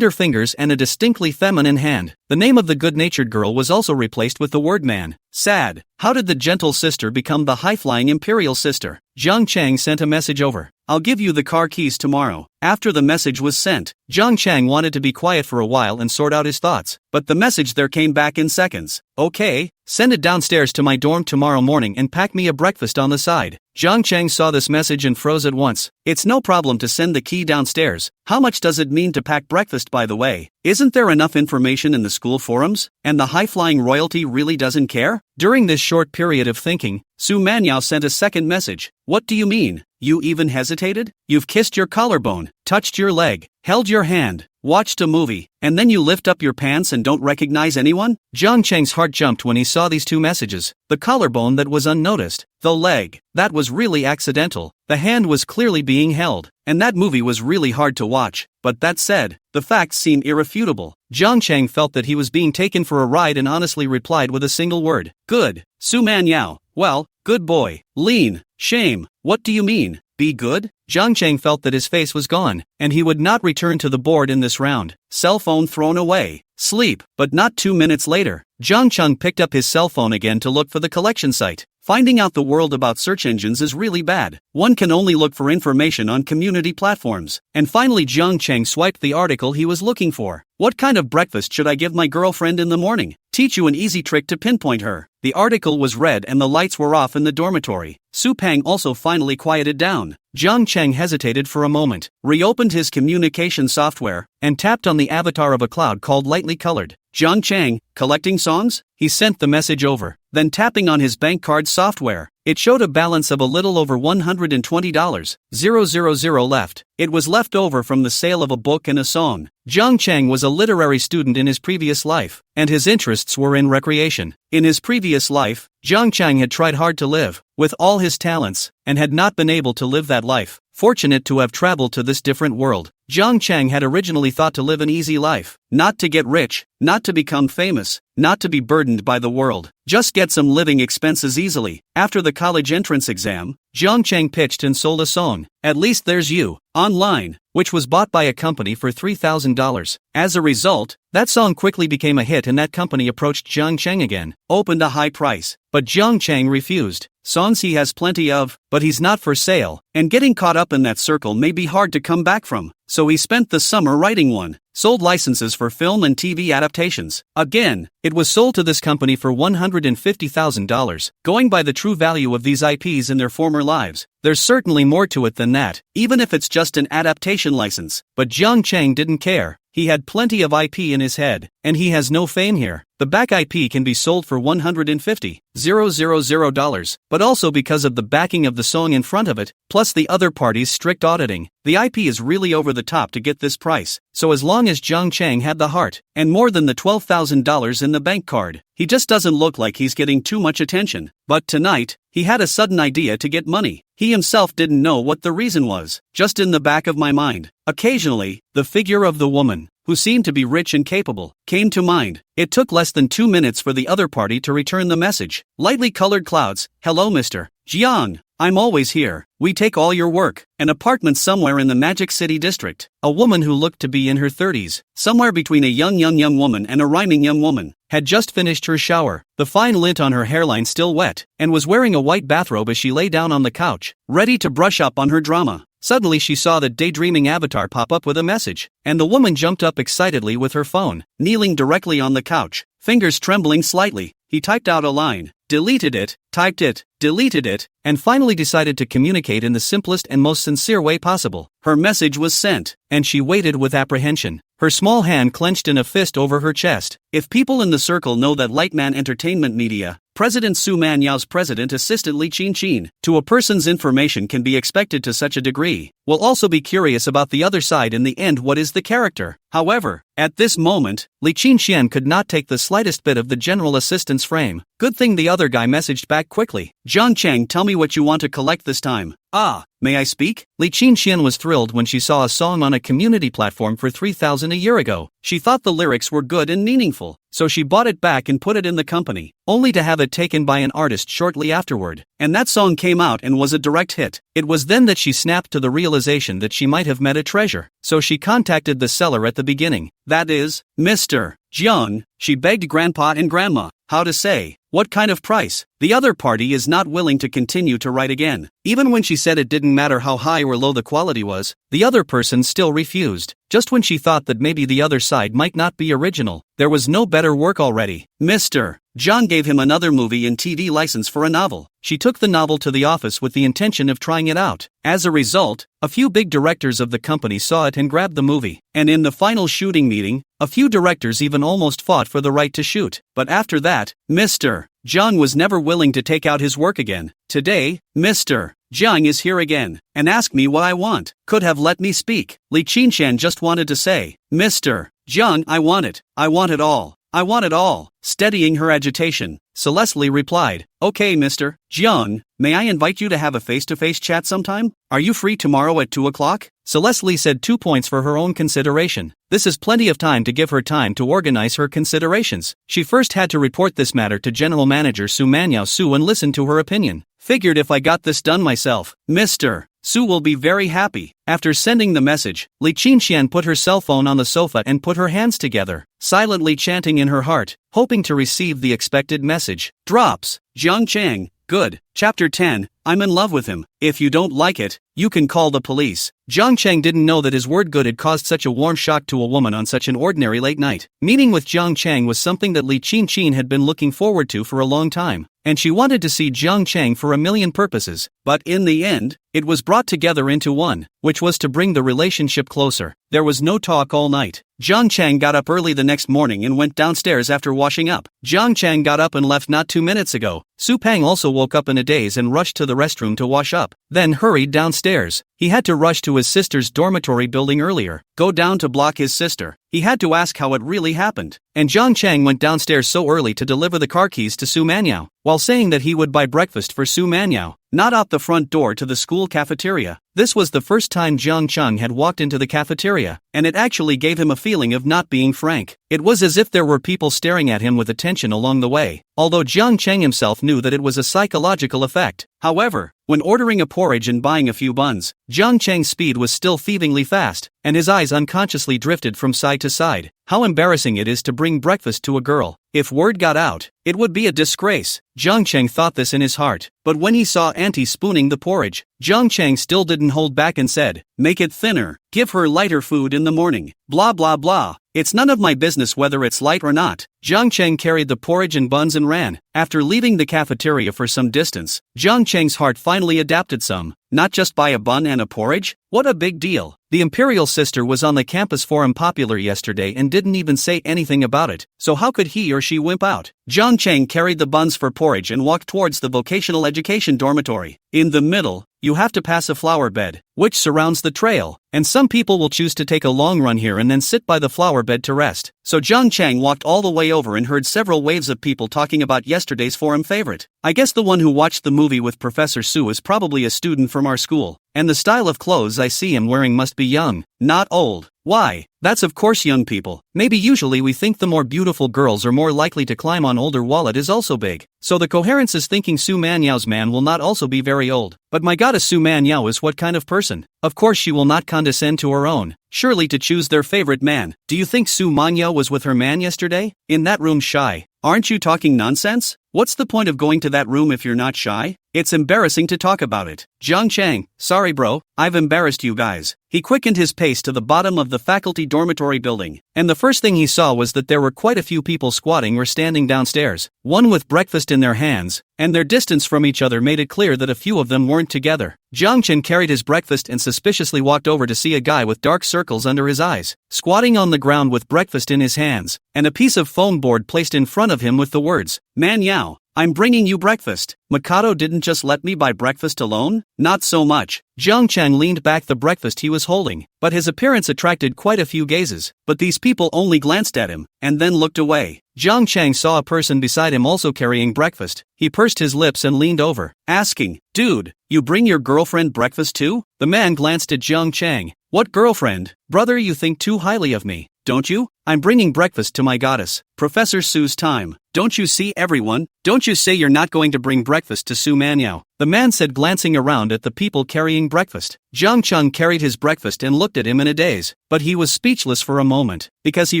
fingers and a distinctly feminine hand. The name of the good-natured girl was also replaced with the word man. Sad. How did the Gentle Sister become the high-flying Imperial Sister? Jiang Cheng sent a message over. "I'll give you the car keys tomorrow." After the message was sent, Jiang Cheng wanted to be quiet for a while and sort out his thoughts, but the message there came back in seconds. "Okay, send it downstairs to my dorm tomorrow morning and pack me a breakfast on the side." Jiang Cheng saw this message and froze at once. It's no problem to send the key downstairs. How much does it mean to pack breakfast, by the way? Isn't there enough information in the school forums? And the high-flying royalty really doesn't care? During this short period of thinking, Su Manyao sent a second message. "What do you mean? You even hesitated? You've kissed your collarbone, touched your leg, held your hand, watched a movie, and then you lift up your pants and don't recognize anyone?" Jiang Cheng's heart jumped when he saw these two messages. The collarbone that was unnoticed, the leg, that was really accidental, the hand was clearly being held, and that movie was really hard to watch. But that said, the facts seem irrefutable. Jiang Cheng felt that he was being taken for a ride and honestly replied with a single word. "Good. Su Manyao. Well, good boy. Lean. Shame. What do you mean? Be good?" Jiang Cheng felt that his face was gone, and he would not return to the board in this round. Cell phone thrown away. Sleep. But not 2 minutes later, Jiang Cheng picked up his cell phone again to look for the collection site. Finding out the world about search engines is really bad. One can only look for information on community platforms. And finally Jiang Cheng swiped the article he was looking for. "What kind of breakfast should I give my girlfriend in the morning? Teach you an easy trick to pinpoint her." The article was read and the lights were off in the dormitory. Su Peng also finally quieted down. Jiang Cheng hesitated for a moment, reopened his communication software, and tapped on the avatar of a cloud called Lightly Colored. "Jiang Cheng, collecting songs?" He sent the message over. Then tapping on his bank card software, it showed a balance of a little over $120,000 left. It was left over from the sale of a book and a song. Jiang Cheng was a literary student in his previous life, and his interests were in recreation. In his previous life, Jiang Cheng had tried hard to live, with all his talents, and had not been able to live that life. Fortunate to have traveled to this different world, Jiang Cheng had originally thought to live an easy life, not to get rich, not to become famous, not to be burdened by the world, just get some living expenses easily. After the college entrance exam, Jiang Cheng pitched and sold a song, "At Least There's You," online, which was bought by a company for $3,000. As a result, that song quickly became a hit and that company approached Jiang Cheng again, opened a high price, but Jiang Cheng refused. Songs he has plenty of, but he's not for sale, and getting caught up in that circle may be hard to come back from, so he spent the summer writing one. Sold licenses for film and TV adaptations. Again, it was sold to this company for $150,000. Going by the true value of these IPs in their former lives, there's certainly more to it than that, even if it's just an adaptation license. But Jiang Cheng didn't care. He had plenty of IP in his head, and he has no fame here. The back IP can be sold for $150,000, but also because of the backing of the song in front of it, plus the other party's strict auditing, the IP is really over the top to get this price. So as long as Jiang Cheng had the heart, and more than the $12,000 in the bank card, he just doesn't look like he's getting too much attention. But tonight, he had a sudden idea to get money. He himself didn't know what the reason was, just in the back of my mind. Occasionally, the figure of the woman, who seemed to be rich and capable, came to mind. It took less than 2 minutes for the other party to return the message. Lightly colored clouds. Hello Mr. Jiang. I'm always here. We take all your work. An apartment somewhere in the Magic City district. A woman who looked to be in her 30s, somewhere between a young woman and a rhyming young woman, had just finished her shower, the fine lint on her hairline still wet, and was wearing a white bathrobe as she lay down on the couch, ready to brush up on her drama. Suddenly she saw the daydreaming avatar pop up with a message, and the woman jumped up excitedly with her phone, kneeling directly on the couch, fingers trembling slightly. He typed out a line, deleted it, typed it, deleted it, and finally decided to communicate in the simplest and most sincere way possible. Her message was sent, and she waited with apprehension, her small hand clenched in a fist over her chest. If people in the circle know that Lightman Entertainment Media, President Su Manyao's president assistant Li Qin, to a person's information can be expected to such a degree, will also be curious about the other side in the end. What is the character? However, at this moment, Li Qin could not take the slightest bit of the general assistant's frame. Good thing the other guy messaged back quickly. Zhang Cheng, tell me what you want to collect this time. Ah, may I speak? Li Qin was thrilled when she saw a song on a community platform for 3,000 a year ago. She thought the lyrics were good and meaningful, so she bought it back and put it in the company, only to have it taken by an artist shortly afterward. And that song came out and was a direct hit. It was then that she snapped to the realization that she might have met a treasure. So she contacted the seller at the beginning, that is, Mr. Jiang. She begged Grandpa and Grandma how to say, what kind of price. The other party is not willing to continue to write again. Even when she said it didn't matter how high or low the quality was, the other person still refused. Just when she thought that maybe the other side might not be original, there was no better work already. Mr. John gave him another movie and TV license for a novel. She took the novel to the office with the intention of trying it out. As a result, a few big directors of the company saw it and grabbed the movie. And in the final shooting meeting, a few directors even almost fought for the right to shoot. But after that, Mr. Zhang was never willing to take out his work again. Today, Mr. Zhang is here again, and asked me what I want. Could have let me speak. Li Qinshan just wanted to say, Mr. Zhang, I want it. I want it all. I want it all. Steadying her agitation, Celeste replied, Okay Mr. Jiang, may I invite you to have a face-to-face chat sometime? Are you free tomorrow at 2 o'clock? Celeste said 2 points for her own consideration. This is plenty of time to give her time to organize her considerations. She first had to report this matter to General Manager Su Manhwa Su and listen to her opinion. Figured if I got this done myself, Mr. Su will be very happy. After sending the message, Li Qinshan put her cell phone on the sofa and put her hands together, silently chanting in her heart, hoping to receive the expected message. Drops. Jiang Chang. Good. Chapter 10. I'm in love with him. If you don't like it, you can call the police. Jiang Chang didn't know that his word good had caused such a warm shock to a woman on such an ordinary late night. Meeting with Jiang Chang was something that Li Qin had been looking forward to for a long time, and she wanted to see Jiang Chang for a million purposes. But in the end, it was brought together into one, which was to bring the relationship closer. There was no talk all night. Jiang Chang got up early the next morning and went downstairs after washing up. Jiang Chang got up and left not 2 minutes ago. Su Pang also woke up in a daze and rushed to the restroom to wash up, then hurried downstairs. He had to rush to his sister's dormitory building earlier, go down to block his sister. He had to ask how it really happened. And Jiang Chang went downstairs so early to deliver the car keys to Su Manhwa, while saying that he would buy breakfast for Su Manhwa, not out the front door to the school cafeteria. This was the first time Jiang Chang had walked into the cafeteria, and it actually gave him a feeling of not being frank. It was as if there were people staring at him with attention along the way, although Jiang Chang himself knew that it was a psychological effect. However, when ordering a porridge and buying a few buns, Jiang Chang's speed was still thievingly fast, and his eyes unconsciously drifted from side to side. How embarrassing it is to bring breakfast to a girl. If word got out, it would be a disgrace. Jiang Chang thought this in his heart, but when he saw Auntie spooning the porridge, Jiang Chang still didn't hold back and said, Make it thinner, give her lighter food in the morning, blah blah blah. It's none of my business whether it's light or not. Jiang Chang carried the porridge and buns and ran. After leaving the cafeteria for some distance, Jiang Chang's heart finally adapted some. Not just buy a bun and a porridge? What a big deal. The Imperial Sister was on the campus forum popular yesterday and didn't even say anything about it, so how could he or she wimp out? Jiang Chang carried the buns for porridge and walked towards the vocational education dormitory. In the middle, you have to pass a flower bed, which surrounds the trail, and some people will choose to take a long run here and then sit by the flower bed to rest. So Jiang Chang walked all the way over and heard several waves of people talking about yesterday's forum favorite. I guess the one who watched the movie with Professor Su is probably a student from our school. and the style of clothes I see him wearing must be young, not old. Why? That's of course young people. Maybe usually we think the more beautiful girls are more likely to climb on older wallet is also big. So the coherence is thinking Su Manyao's man will not also be very old. But my goddess Su Manyao is what kind of person? Of course she will not condescend to her own, surely to choose their favorite man. Do you think Su Manyao was with her man yesterday? In that room shy? Aren't you talking nonsense? What's the point of going to that room if you're not shy? It's embarrassing to talk about it. Jiang Chang, sorry bro, I've embarrassed you guys. He quickened his pace to the bottom of the faculty dormitory building, and the first thing he saw was that there were quite a few people squatting or standing downstairs, one with breakfast in their hands, and their distance from each other made it clear that a few of them weren't together. Jiang Chen carried his breakfast and suspiciously walked over to see a guy with dark circles under his eyes, squatting on the ground with breakfast in his hands, and a piece of foam board placed in front of him with the words, "Man Yao, I'm bringing you breakfast." Mikado didn't just let me buy breakfast alone? Not so much. Jiang Chang leaned back the breakfast he was holding, but his appearance attracted quite a few gazes. But these people only glanced at him, and then looked away. Jiang Chang saw a person beside him also carrying breakfast. He pursed his lips and leaned over, asking, "Dude, you bring your girlfriend breakfast too?" The man glanced at Jiang Chang. "What girlfriend? Brother, you think too highly of me, don't you? I'm bringing breakfast to my goddess, Professor Su's time. Don't you see everyone? Don't you say you're not going to bring breakfast to Su Manyao?" The man said, glancing around at the people carrying breakfast. Jiang Chang carried his breakfast and looked at him in a daze, but he was speechless for a moment, because he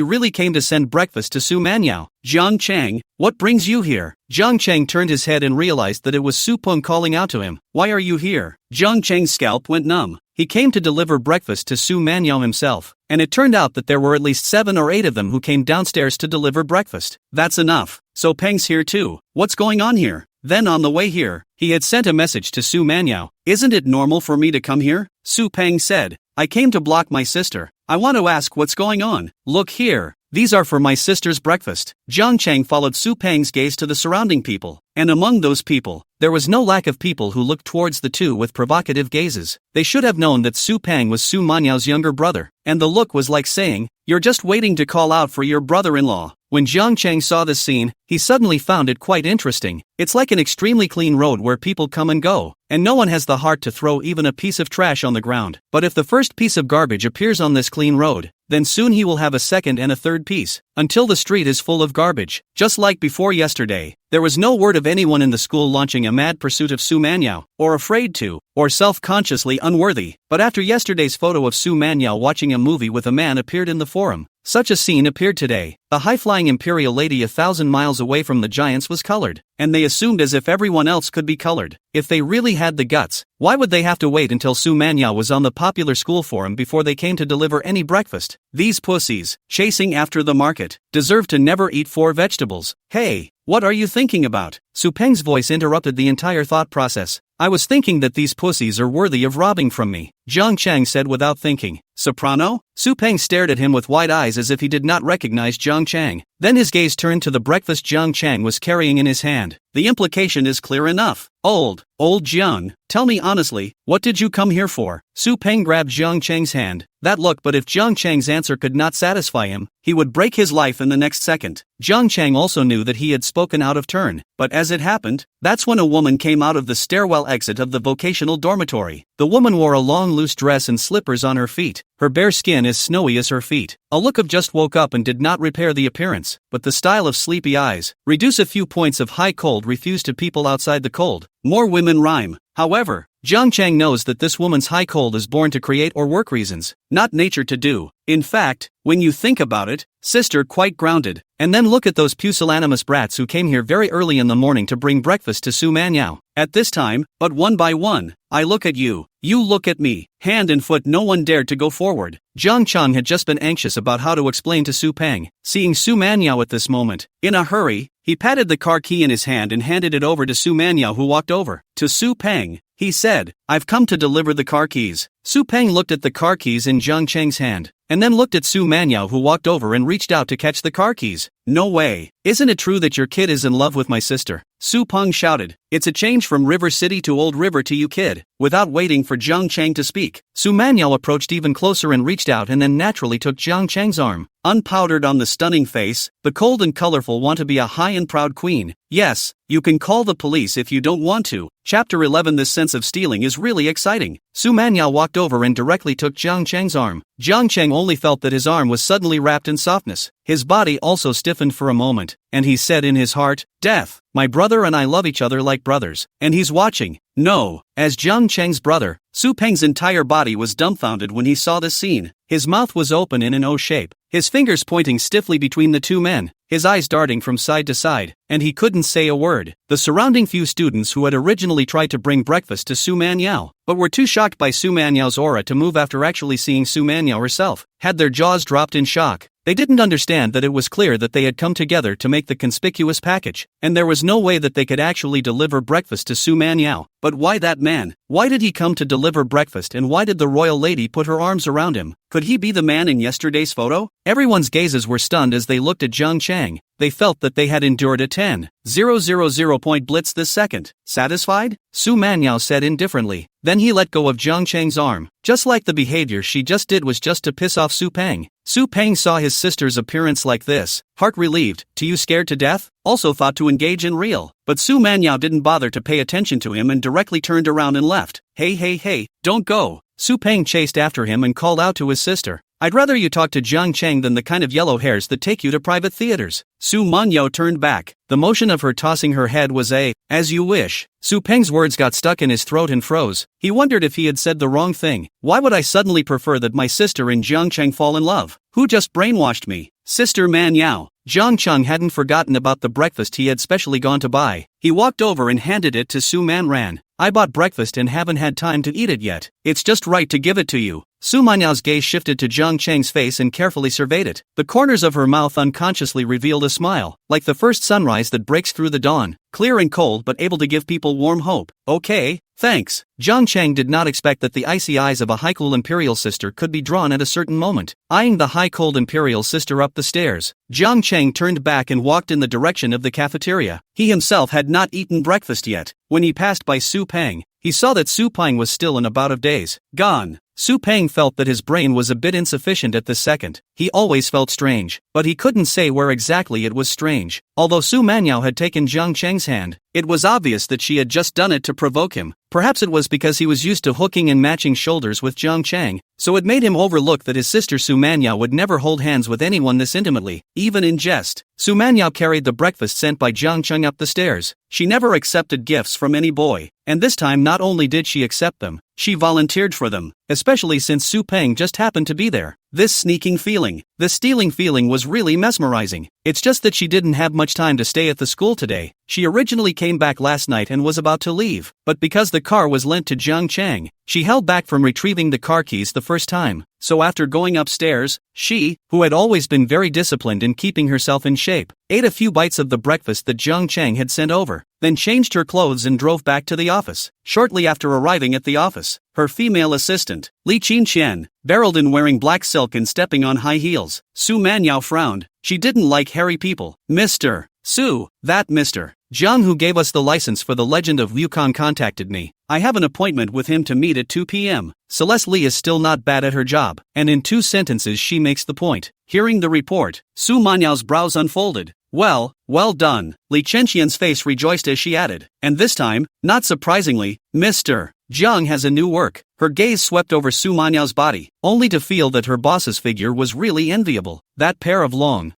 really came to send breakfast to Su Manyao. "Jiang Chang, what brings you here?" Jiang Chang turned his head and realized that it was Su Peng calling out to him. "Why are you here?" Jiang Chang's scalp went numb. He came to deliver breakfast to Su Manyao himself, and it turned out that there were at least 7 or 8 of them who came downstairs to deliver breakfast. That's enough. So Peng's here too. What's going on here? Then on the way here, he had sent a message to Su Manyao. "Isn't it normal for me to come here?" Su Peng said, "I came to block my sister. I want to ask what's going on." "Look here. These are for my sister's breakfast." Jiang Chang followed Su Peng's gaze to the surrounding people, and among those people, there was no lack of people who looked towards the two with provocative gazes. They should have known that Su Peng was Su Manyao's younger brother, and the look was like saying, "You're just waiting to call out for your brother-in-law." When Jiang Chang saw this scene, he suddenly found it quite interesting. It's like an extremely clean road where people come and go, and no one has the heart to throw even a piece of trash on the ground. But if the first piece of garbage appears on this clean road, then soon he will have a second and a third piece, until the street is full of garbage. Just like before yesterday, there was no word of anyone in the school launching a mad pursuit of Su Manyao, or afraid to, or self-consciously unworthy. But after yesterday's photo of Su Manyao watching a movie with a man appeared in the forum, such a scene appeared today. The high-flying imperial lady 1,000 miles away from the giants was colored, and they assumed as if everyone else could be colored. If they really had the guts, why would they have to wait until Su Manyao was on the popular school forum before they came to deliver any breakfast? These pussies, chasing after the market, deserve to never eat 4 vegetables. "Hey, what are you thinking about?" Su Peng's voice interrupted the entire thought process. "I was thinking that these pussies are worthy of robbing from me," Jiang Chang said without thinking. "Soprano?" Su Peng stared at him with wide eyes as if he did not recognize Jiang Chang. Then his gaze turned to the breakfast Jiang Chang was carrying in his hand. "The implication is clear enough. Old Jiang, tell me honestly, what did you come here for?" Su Peng grabbed Jiang Chang's hand. That look, but if Jiang Chang's answer could not satisfy him, he would break his life in the next second. Jiang Chang also knew that he had spoken out of turn, but as it happened, that's when a woman came out of the stairwell exit of the vocational dormitory. The woman wore a long loose dress and slippers on her feet, her bare skin as snowy as her feet. A look of just woke up and did not repair the appearance, but the style of sleepy eyes, reduce a few points of high cold, refuse to people outside the cold. More women rhyme. However, Jiang Chang knows that this woman's high cold is born to create or work reasons, not nature to do. In fact, when you think about it, sister quite grounded. And then look at those pusillanimous brats who came here very early in the morning to bring breakfast to Su Manyao. At this time, but one by one, I look at you, you look at me, hand and foot no one dared to go forward. Jiang Chang had just been anxious about how to explain to Su Peng. Seeing Su Manyao at this moment, in a hurry, he patted the car key in his hand and handed it over to Su Manyao, who walked over. To Su Peng, he said, "I've come to deliver the car keys." Su Peng looked at the car keys in Jiang Chang's hand. and then looked at Su Manhwa, who walked over and reached out to catch the car keys. No way. Isn't it true that your kid is in love with my sister? Su Peng shouted. It's a change from River City to Old River to you, kid. Without waiting for Jiang Chang to speak, Su Manhwa approached even closer and reached out and then naturally took Jiang Chang's arm. Unpowdered on the stunning face, the cold and colorful want to be a high and proud queen. Yes, you can call the police if you don't want to. Chapter 11. This sense of stealing is really exciting. Su Manhwa walked over and directly took Jiang Chang's arm. Jiang Chang only felt that his arm was suddenly wrapped in softness. His body also stiffened for a moment, and he said in his heart, "Death, my brother and I love each other like brothers, and he's watching." No. As Jiang Chang's brother, Su Peng's entire body was dumbfounded when he saw this scene. His mouth was open in an O shape, his fingers pointing stiffly between the two men, his eyes darting from side to side, and he couldn't say a word. The surrounding few students who had originally tried to bring breakfast to Su Manhwa, but were too shocked by Su Manhwa's aura to move after actually seeing Su Manhwa herself, had their jaws dropped in shock. They didn't understand that it was clear that they had come together to make the conspicuous package, and there was no way that they could actually deliver breakfast to Su Manhwa. But why that man? Why did he come to deliver breakfast, and why did the royal lady put her arms around him? Could he be the man in yesterday's photo? Everyone's gazes were stunned as they looked at Jiang Chang. They felt that they had endured a 10,000 point blitz this second. Satisfied? Su Manhwa said indifferently. Then he let go of Jiang Chang's arm. Just like the behavior she just did was just to piss off Su Peng. Su Peng saw his sister's appearance like this, heart relieved, to you scared to death? Also thought to engage in real. But Su Manhwa didn't bother to pay attention to him and directly turned around and left. Hey, don't go. Su Peng chased after him and called out to his sister. I'd rather you talk to Jiang Chang than the kind of yellow hairs that take you to private theaters. Su Manhwa turned back. The motion of her tossing her head was as you wish. Su Peng's words got stuck in his throat and froze. He wondered if he had said the wrong thing. Why would I suddenly prefer that my sister and Jiang Chang fall in love? Who just brainwashed me? Sister Manhwa. Jiang Chang hadn't forgotten about the breakfast he had specially gone to buy. He walked over and handed it to Su Manhwa. I bought breakfast and haven't had time to eat it yet. It's just right to give it to you. Su Manhwa's gaze shifted to Jiang Chang's face and carefully surveyed it. The corners of her mouth unconsciously revealed a smile, like the first sunrise that breaks through the dawn, clear and cold but able to give people warm hope. Okay, thanks. Jiang Chang did not expect that the icy eyes of a high-cool imperial sister could be drawn at a certain moment. Eyeing the high-cold imperial sister up the stairs, Jiang Chang turned back and walked in the direction of the cafeteria. He himself had not eaten breakfast yet. When he passed by Su Peng, he saw that Su Peng was still in a bout of daze. Gone. Su Peng felt that his brain was a bit insufficient at this second. He always felt strange, but he couldn't say where exactly it was strange. Although Su Manhwa had taken Jiang Chang's hand, it was obvious that she had just done it to provoke him. Perhaps it was because he was used to hooking and matching shoulders with Jiang Chang, so it made him overlook that his sister Su Manhwa would never hold hands with anyone this intimately, even in jest. Su Manhwa carried the breakfast sent by Jiang Chang up the stairs. She never accepted gifts from any boy, and this time not only did she accept them, she volunteered for them, especially since Su Peng just happened to be there. This sneaking feeling, the stealing feeling was really mesmerizing. It's just that she didn't have much time to stay at the school today. She originally came back last night and was about to leave, but because the car was lent to Jiang Chang, she held back from retrieving the car keys the first time. So after going upstairs, she, who had always been very disciplined in keeping herself in shape, ate a few bites of the breakfast that Jiang Chang had sent over, then changed her clothes and drove back to the office. Shortly after arriving at the office, her female assistant, Li Qinqian, barreled in wearing black silk and stepping on high heels. Su Manhwa frowned. She didn't like hairy people. Mr. Su, that Mr. Jiang who gave us the license for the Legend of Wukong contacted me. I have an appointment with him to meet at 2 p.m. Celeste Li is still not bad at her job, and in 2 sentences she makes the point. Hearing the report, Su Manhwa's brows unfolded. Well done. Li Chenxian's face rejoiced as she added. And this time, not surprisingly, Mr. Jiang has a new work. Her gaze swept over Su Manhwa's body, only to feel that her boss's figure was really enviable. That pair of long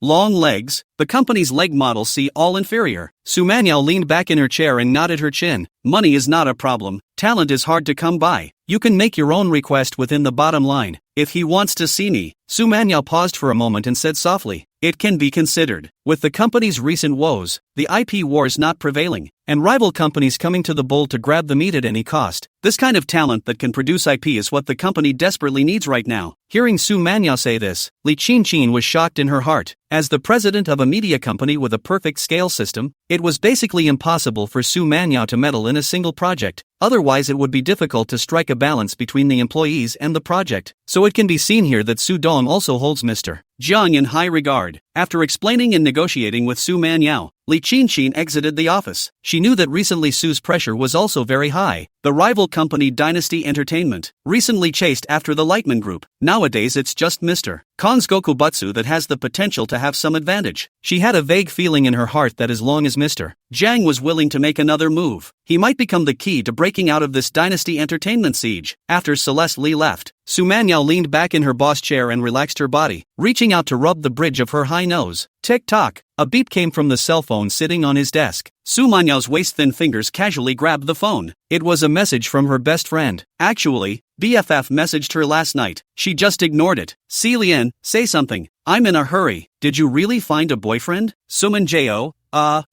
legs, the company's leg models see all inferior. Su Manhwa leaned back in her chair and nodded her chin. Money is not a problem. Talent is hard to come by. You can make your own request within the bottom line. If he wants to see me. Su Manhwa paused for a moment and said softly, it can be considered. With the company's recent woes, the IP wars not prevailing, and rival companies coming to the bull to grab the meat at any cost, this kind of talent that can produce IP is what the company desperately needs right now. Hearing Su Manhwa say this, Li Qinqian was shocked in her heart. As the president of a media company with a perfect scale system, it was basically impossible for Su Manhwa to meddle in a single project. otherwise it would be difficult to strike a balance between the employees and the project. So it can be seen here that Su Dong also holds Mr. Jiang in high regard. After explaining and negotiating with Su Manyao, Li Qinqin exited the office. She knew that recently Su's pressure was also very high. The rival company Dynasty Entertainment recently chased after the Lightman Group. Nowadays it's just Mr. Kong's Gokubutsu that has the potential to have some advantage. She had a vague feeling in her heart that as long as Mr. Jiang was willing to make another move, he might become the key to breaking out of this Dynasty Entertainment siege. After Celeste Li left, Su Manyao leaned back in her boss chair and relaxed her body, reaching out to rub the bridge of her high nose. Tick-tock. A beep came from the cell phone sitting on his desk. Su Manyao's waist-thin fingers casually grabbed the phone. It was a message from her best friend. Actually, BFF messaged her last night. She just ignored it. Si Lian, say something. I'm in a hurry. Did you really find a boyfriend? Suman Jo,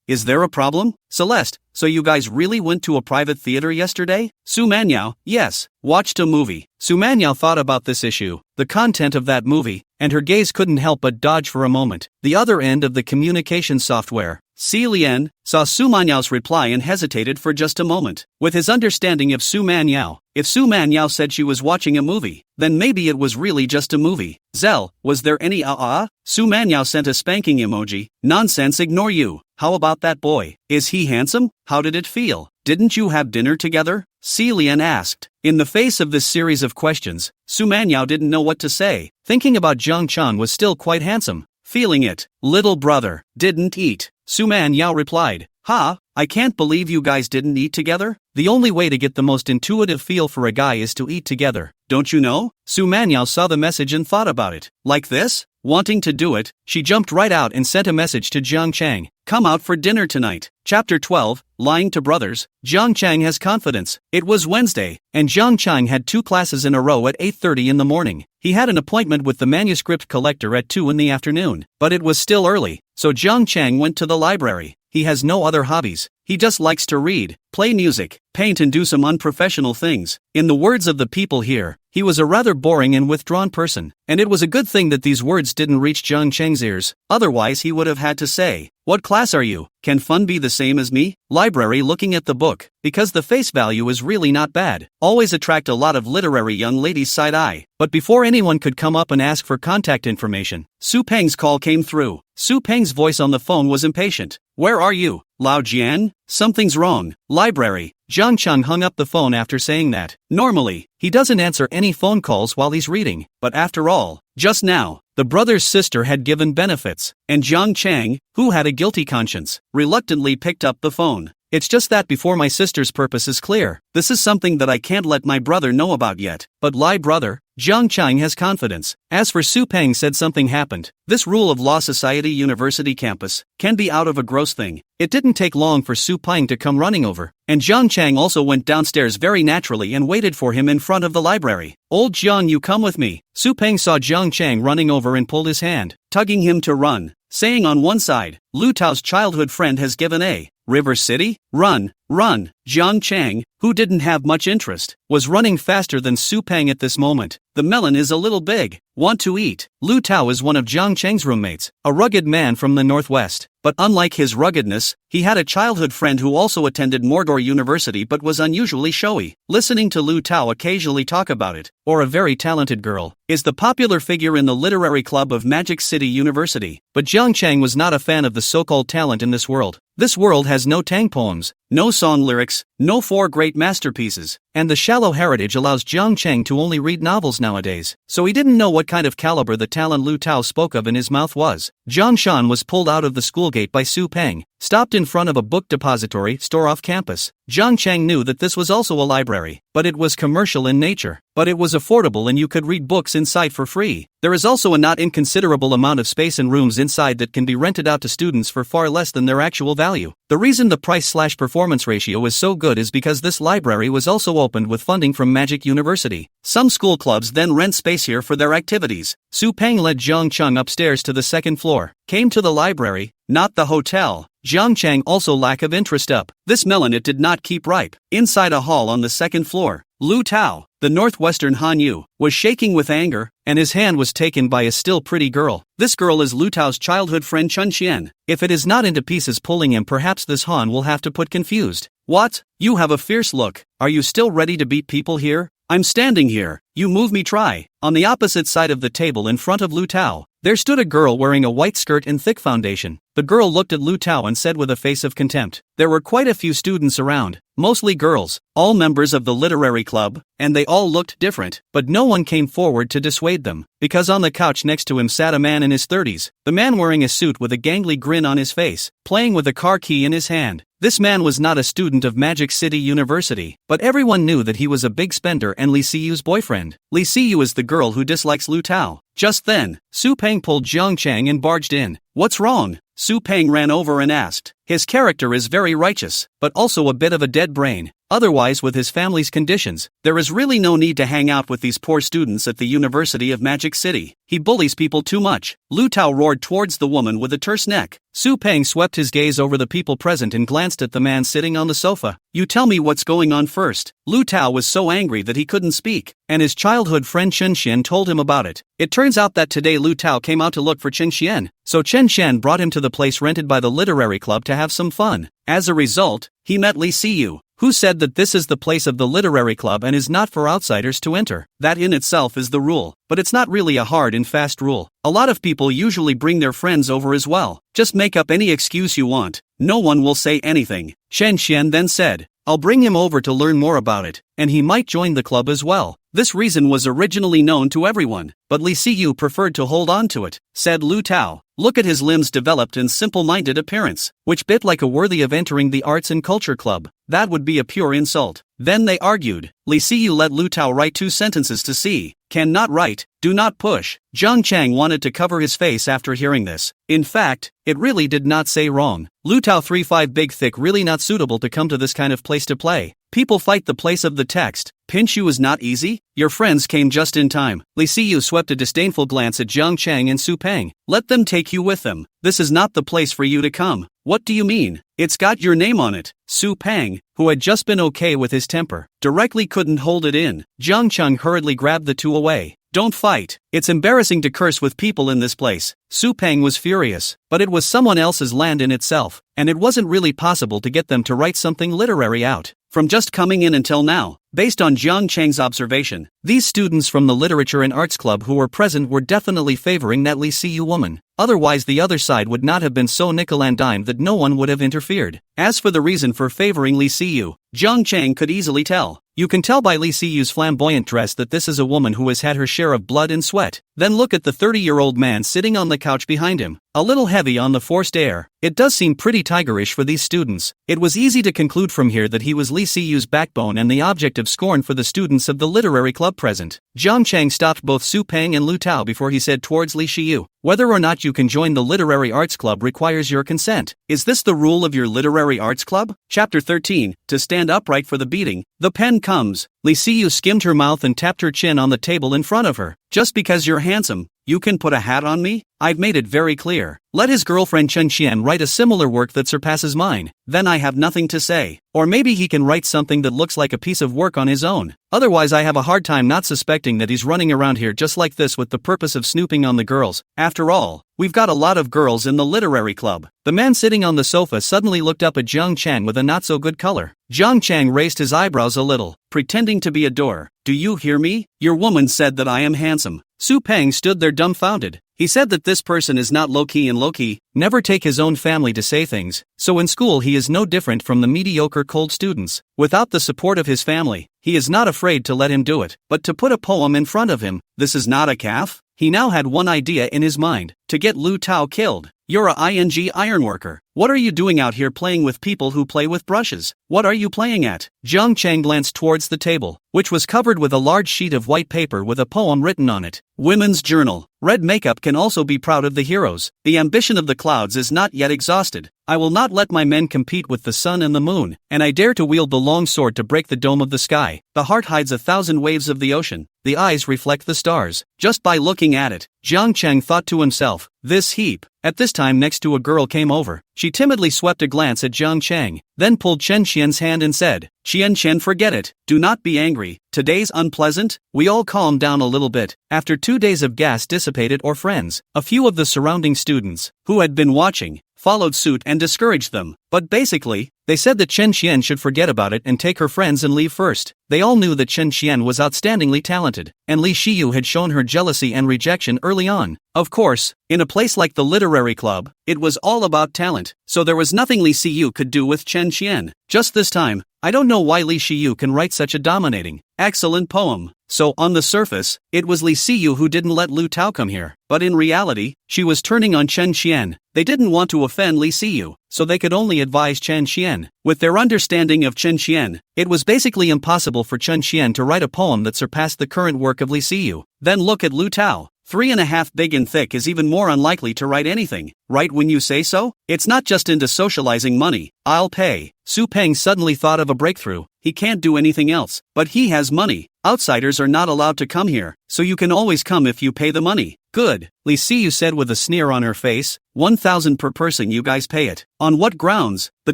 is there a problem? Celeste, so you guys really went to a private theater yesterday? Su Manyao, yes. Watched a movie. Su Manyao thought about this issue, the content of that movie, and her gaze couldn't help but dodge for a moment. The other end of the communication software. Si Lian saw Su Manyao's reply and hesitated for just a moment. With his understanding of Su Manyao, if Su Manyao said she was watching a movie, then maybe it was really just a movie. Zell, was there any Su Manyao sent a spanking emoji. Nonsense, ignore you. How about that boy? Is he handsome? How did it feel? Didn't you have dinner together? Si Lian asked. In the face of this series of questions, Su Manyao didn't know what to say. Thinking about Zhang Chan was still quite handsome. Feeling it. Little brother, didn't eat. Su Manyao replied. I can't believe you guys didn't eat together? The only way to get the most intuitive feel for a guy is to eat together, don't you know? Su Manyao saw the message and thought about it. Like this? Wanting to do it, she jumped right out and sent a message to Jiang Chang. Come out for dinner tonight. Chapter 12, Lying to Brothers. Jiang Chang has confidence. It was Wednesday, and Jiang Chang had 2 classes in a row at 8:30 in the morning. He had an appointment with the manuscript collector at 2 in the afternoon, but it was still early, so Jiang Chang went to the library. He has no other hobbies. He just likes to read, play music, paint and do some unprofessional things. In the words of the people here, he was a rather boring and withdrawn person, and it was a good thing that these words didn't reach Jiang Chang's ears, otherwise he would have had to say, "What class are you? Can fun be the same as me?" Library looking at the book, because the face value is really not bad, always attract a lot of literary young ladies' side eye. But before anyone could come up and ask for contact information, Su Peng's call came through. Su Peng's voice on the phone was impatient. Where are you, Lao Jian? Something's wrong. Library. Zhang Chang hung up the phone after saying that. Normally, he doesn't answer any phone calls while he's reading, but after all, just now, the brother's sister had given benefits, and Jiang Chang, who had a guilty conscience, reluctantly picked up the phone. It's just that before my sister's purpose is clear, this is something that I can't let my brother know about yet. But lie brother, Jiang Chang has confidence. As for Su Peng said something happened. This rule of Law Society University campus can be out of a gross thing. It didn't take long for Su Peng to come running over, and Jiang Chang also went downstairs very naturally and waited for him in front of the library. Old Jiang, you come with me. Su Peng saw Jiang Chang running over and pulled his hand, tugging him to run, saying on one side, Lu Tao's childhood friend has given a River City? Run, run. Jiang Chang, who didn't have much interest, was running faster than Su Peng at this moment. The melon is a little big. Want to eat? Lu Tao is one of Jiang Chang's roommates, a rugged man from the northwest. But unlike his ruggedness, he had a childhood friend who also attended Mordor University but was unusually showy. Listening to Lu Tao occasionally talk about it, or a very talented girl, is the popular figure in the literary club of Magic City University. But Jiang Chang was not a fan of the so-called talent in this world. This world has no Tang poems, no song lyrics, no 4 great masterpieces, and the shallow heritage allows Jiang Chang to only read novels nowadays. So he didn't know what kind of caliber the talent Lu Tao spoke of in his mouth was. Jiang Shan was pulled out of the school gate by Su Peng, stopped in front of a book depository store off campus. Jiang Chang knew that this was also a library, but it was commercial in nature. But it was affordable and you could read books inside for free. There is also a not inconsiderable amount of space and rooms inside that can be rented out to students for far less than their actual value. The reason the price/performance ratio is so good is because this library was also opened with funding from Magic University. Some school clubs then rent space here for their activities. Su Peng led Jiang Chang upstairs to the 2nd floor, came to the library, not the hotel. Jiang Chang also lack of interest up. This melon it did not keep ripe. Inside a hall on the 2nd floor, Lu Tao, the northwestern Han Yu, was shaking with anger, and his hand was taken by a still pretty girl. This girl is Lu Tao's childhood friend Chun Qian. If it is not into pieces pulling him, perhaps this Han will have to put confused. What? You have a fierce look. Are you still ready to beat people here? I'm standing here. You move me try. On the opposite side of the table in front of Lu Tao, there stood a girl wearing a white skirt and thick foundation. The girl looked at Lu Tao and said with a face of contempt. There were quite a few students around, mostly girls, all members of the literary club, and they all looked different, but no one came forward to dissuade them, because on the couch next to him sat a man in his 30s, the man wearing a suit with a gangly grin on his face, playing with a car key in his hand. This man was not a student of Magic City University, but everyone knew that he was a big spender and Li Siyu's boyfriend. Li Siyu is the girl who dislikes Lu Tao. Just then, Su Peng pulled Jiang Chang and barged in. What's wrong? Su Peng ran over and asked. His character is very righteous, but also a bit of a dead brain. Otherwise, with his family's conditions, there is really no need to hang out with these poor students at the University of Magic City. He bullies people too much. Lu Tao roared towards the woman with a terse neck. Su Peng swept his gaze over the people present and glanced at the man sitting on the sofa. You tell me what's going on first. Lu Tao was so angry that he couldn't speak, and his childhood friend Chen Xian told him about it. It turns out that today Lu Tao came out to look for Chen Xian, so Chen Xian brought him to the place rented by the literary club to have some fun. As a result, he met Li Siyu, who said that this is the place of the literary club and is not for outsiders to enter. That in itself is the rule, but it's not really a hard and fast rule. A lot of people usually bring their friends over as well. Just make up any excuse you want. No one will say anything. Chen Xian then said, I'll bring him over to learn more about it, and he might join the club as well. This reason was originally known to everyone, but Li Siyu preferred to hold on to it. Said Lu Tao, look at his limbs developed and simple-minded appearance, which bit like a worthy of entering the arts and culture club. That would be a pure insult. Then they argued. Li Siyu let Lu Tao write 2 sentences to see. Can not write, do not push. Jiang Chang wanted to cover his face after hearing this. In fact, it really did not say wrong. Lu Tao 3-5 big thick really not suitable to come to this kind of place to play. People fight the place of the text. Pinch you is not easy? Your friends came just in time. Li Siyu swept a disdainful glance at Jiang Chang and Su Peng. Let them take you with them. This is not the place for you to come. What do you mean? It's got your name on it. Su Peng, who had just been okay with his temper, directly couldn't hold it in. Jiang Chang hurriedly grabbed the 2 away. Don't fight. It's embarrassing to curse with people in this place. Su Peng was furious, but it was someone else's land in itself, and it wasn't really possible to get them to write something literary out. From just coming in until now, based on Jiang Chang's observation, these students from the Literature and Arts Club who were present were definitely favoring that Li Siyu woman. Otherwise the other side would not have been so nickel-and-dimed that no one would have interfered. As for the reason for favoring Li Siyu, Jiang Chang could easily tell. You can tell by Li Siyu's flamboyant dress that this is a woman who has had her share of blood and sweat. Then look at the 30-year-old man sitting on the couch behind him, a little heavy on the forced air. It does seem pretty tigerish for these students. It was easy to conclude from here that he was Li Siyu's backbone and the object of scorn for the students of the literary club present. Jiang Chang stopped both Su Peng and Lu Tao before he said towards Li Siyu, whether or not you can join the literary arts club requires your consent. Is this the rule of your literary arts club? Chapter 13, to stand upright for the beating. The pen comes. Li Siyu skimmed her mouth and tapped her chin on the table in front of her. Just because you're handsome, you can put a hat on me? I've made it very clear. Let his girlfriend Chen Xian write a similar work that surpasses mine. Then I have nothing to say. Or maybe he can write something that looks like a piece of work on his own. Otherwise I have a hard time not suspecting that he's running around here just like this with the purpose of snooping on the girls. After all, we've got a lot of girls in the literary club. The man sitting on the sofa suddenly looked up at Jiang Chang with a not so good color. Jiang Chang raised his eyebrows a little, pretending to be a door. Do you hear me? Your woman said that I am handsome. Su Peng stood there dumbfounded. He said that this person is not low-key and low-key, never take his own family to say things, so in school he is no different from the mediocre cold students. Without the support of his family, he is not afraid to let him do it, but to put a poem in front of him, this is not a calf? He now had one idea in his mind, to get Lu Tao killed. You're a ironworker. What are you doing out here playing with people who play with brushes? What are you playing at? Jiang Chang glanced towards the table, which was covered with a large sheet of white paper with a poem written on it. Women's Journal. Red makeup can also be proud of the heroes. The ambition of the clouds is not yet exhausted. I will not let my men compete with the sun and the moon, and I dare to wield the long sword to break the dome of the sky. The heart hides 1,000 waves of the ocean. The eyes reflect the stars. Just by looking at it, Jiang Chang thought to himself, this heap. At this time next to a girl came over. She timidly swept a glance at Jiang Chang, then pulled Chen Xian's hand and said, Chen Xian, forget it. Do not be angry. Today's unpleasant. We all calmed down a little bit. After 2 days of gas dissipated, our friends, a few of the surrounding students, who had been watching, followed suit and discouraged them. But basically, they said that Chen Qian should forget about it and take her friends and leave first. They all knew that Chen Qian was outstandingly talented, and Li Xiyu had shown her jealousy and rejection early on. Of course, in a place like the literary club, it was all about talent, so there was nothing Li Xiyu could do with Chen Qian. Just this time, I don't know why Li Xiyu can write such a dominating, excellent poem. So on the surface, it was Li Xiyu who didn't let Lu Tao come here, but in reality, she was turning on Chen Qian. They didn't want to offend Li Xiyu, so they could only advise Chen Qian. With their understanding of Chen Qian, it was basically impossible for Chen Qian to write a poem that surpassed the current work of Li Xiyu. Then look at Lu Tao. 3.5 big and thick is even more unlikely to write anything, right when you say so? It's not just into socializing money, I'll pay. Su Peng suddenly thought of a breakthrough. He can't do anything else, but he has money. Outsiders are not allowed to come here, so you can always come if you pay the money. Good, Li Xiyu said with a sneer on her face. 1,000 per person, you guys pay it. On what grounds? The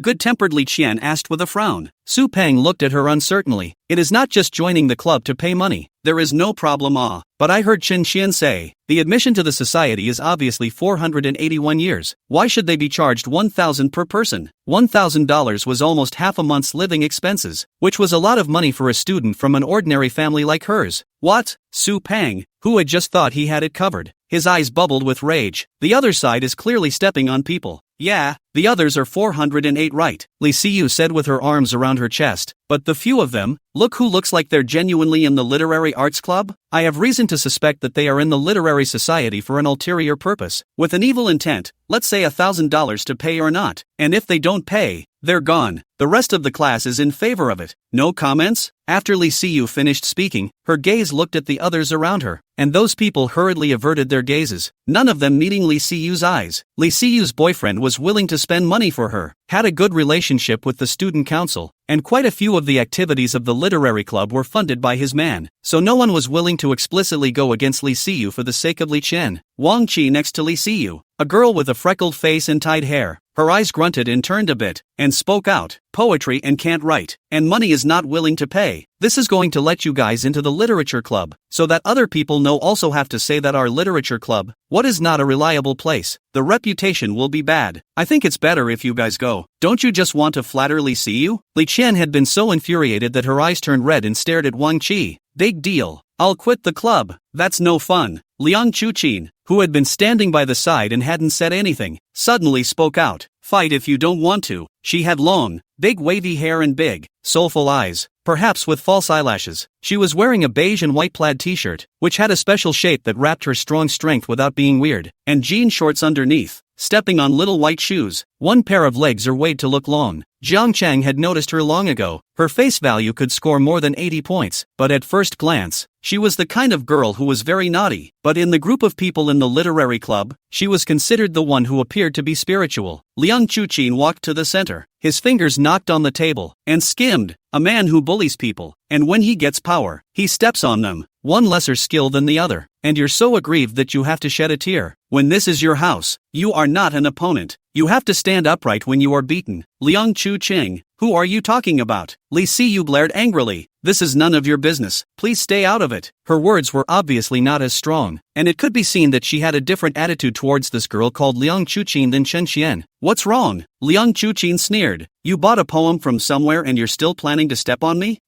good-tempered Li Qian asked with a frown. Su Peng looked at her uncertainly. It is not just joining the club to pay money. There is no problem, but I heard Chen Qian say, the admission to the society is obviously 481 years. Why should they be charged 1,000 per person? $1,000 was almost half a month's living expenses, which was a lot of money for a student from an ordinary family like hers. What? Su Peng, who had just thought he had it covered, his eyes bubbled with rage. The other side is clearly stepping on people. Yeah, the others are 408 right, Li Xiyu said with her arms around her chest. But the few of them, look who looks like they're genuinely in the literary arts club? I have reason to suspect that they are in the literary society for an ulterior purpose, with an evil intent, let's say $1,000 to pay or not, and if they don't pay, they're gone. The rest of the class is in favor of it. No comments? After Li Xiyu finished speaking, her gaze looked at the others around her, and those people hurriedly averted their gazes, none of them meeting Li Xiyu's eyes. Li Xiyu's boyfriend was willing to spend money for her, had a good relationship with the student council, and quite a few of the activities of the literary club were funded by his man, so no one was willing to explicitly go against Li Xiyu for the sake of Li Chen. Wang Qi next to Li Xiyu, a girl with a freckled face and tied hair, her eyes grunted and turned a bit, and spoke out, poetry and can't write, and money is not willing to pay. This is going to let you guys into the literature club, so that other people know also have to say that our literature club, what is not a reliable place, the reputation will be bad. I think it's better if you guys go. Don't you just want to flatter Li Xiyu? Li Qian had been so infuriated that her eyes turned red and stared at Wang Qi. Big deal. I'll quit the club. That's no fun. Liang Chuqin, who had been standing by the side and hadn't said anything, suddenly spoke out. Fight if you don't want to. She had long, big wavy hair and big, soulful eyes, perhaps with false eyelashes. She was wearing a beige and white plaid t-shirt, which had a special shape that wrapped her strong strength without being weird, and jean shorts underneath, stepping on little white shoes. One pair of legs are weighed to look long. Jiang Chang had noticed her long ago. Her face value could score more than 80 points, but at first glance, she was the kind of girl who was very naughty. But in the group of people in the literary club, she was considered the one who appeared to be spiritual. Liang Chuqin walked to the center. His fingers knocked on the table, and skimmed. A man who bullies people, and when he gets power, he steps on them, one lesser skill than the other, and you're so aggrieved that you have to shed a tear. When this is your house, you are not an opponent. You have to stand upright when you are beaten. Liang Chuqing, who are you talking about? Li Xiyu glared angrily. This is none of your business. Please stay out of it. Her words were obviously not as strong, and it could be seen that she had a different attitude towards this girl called Liang Chuqin than Chen Qian. What's wrong? Liang Chuqin sneered. You bought a poem from somewhere and you're still planning to step on me?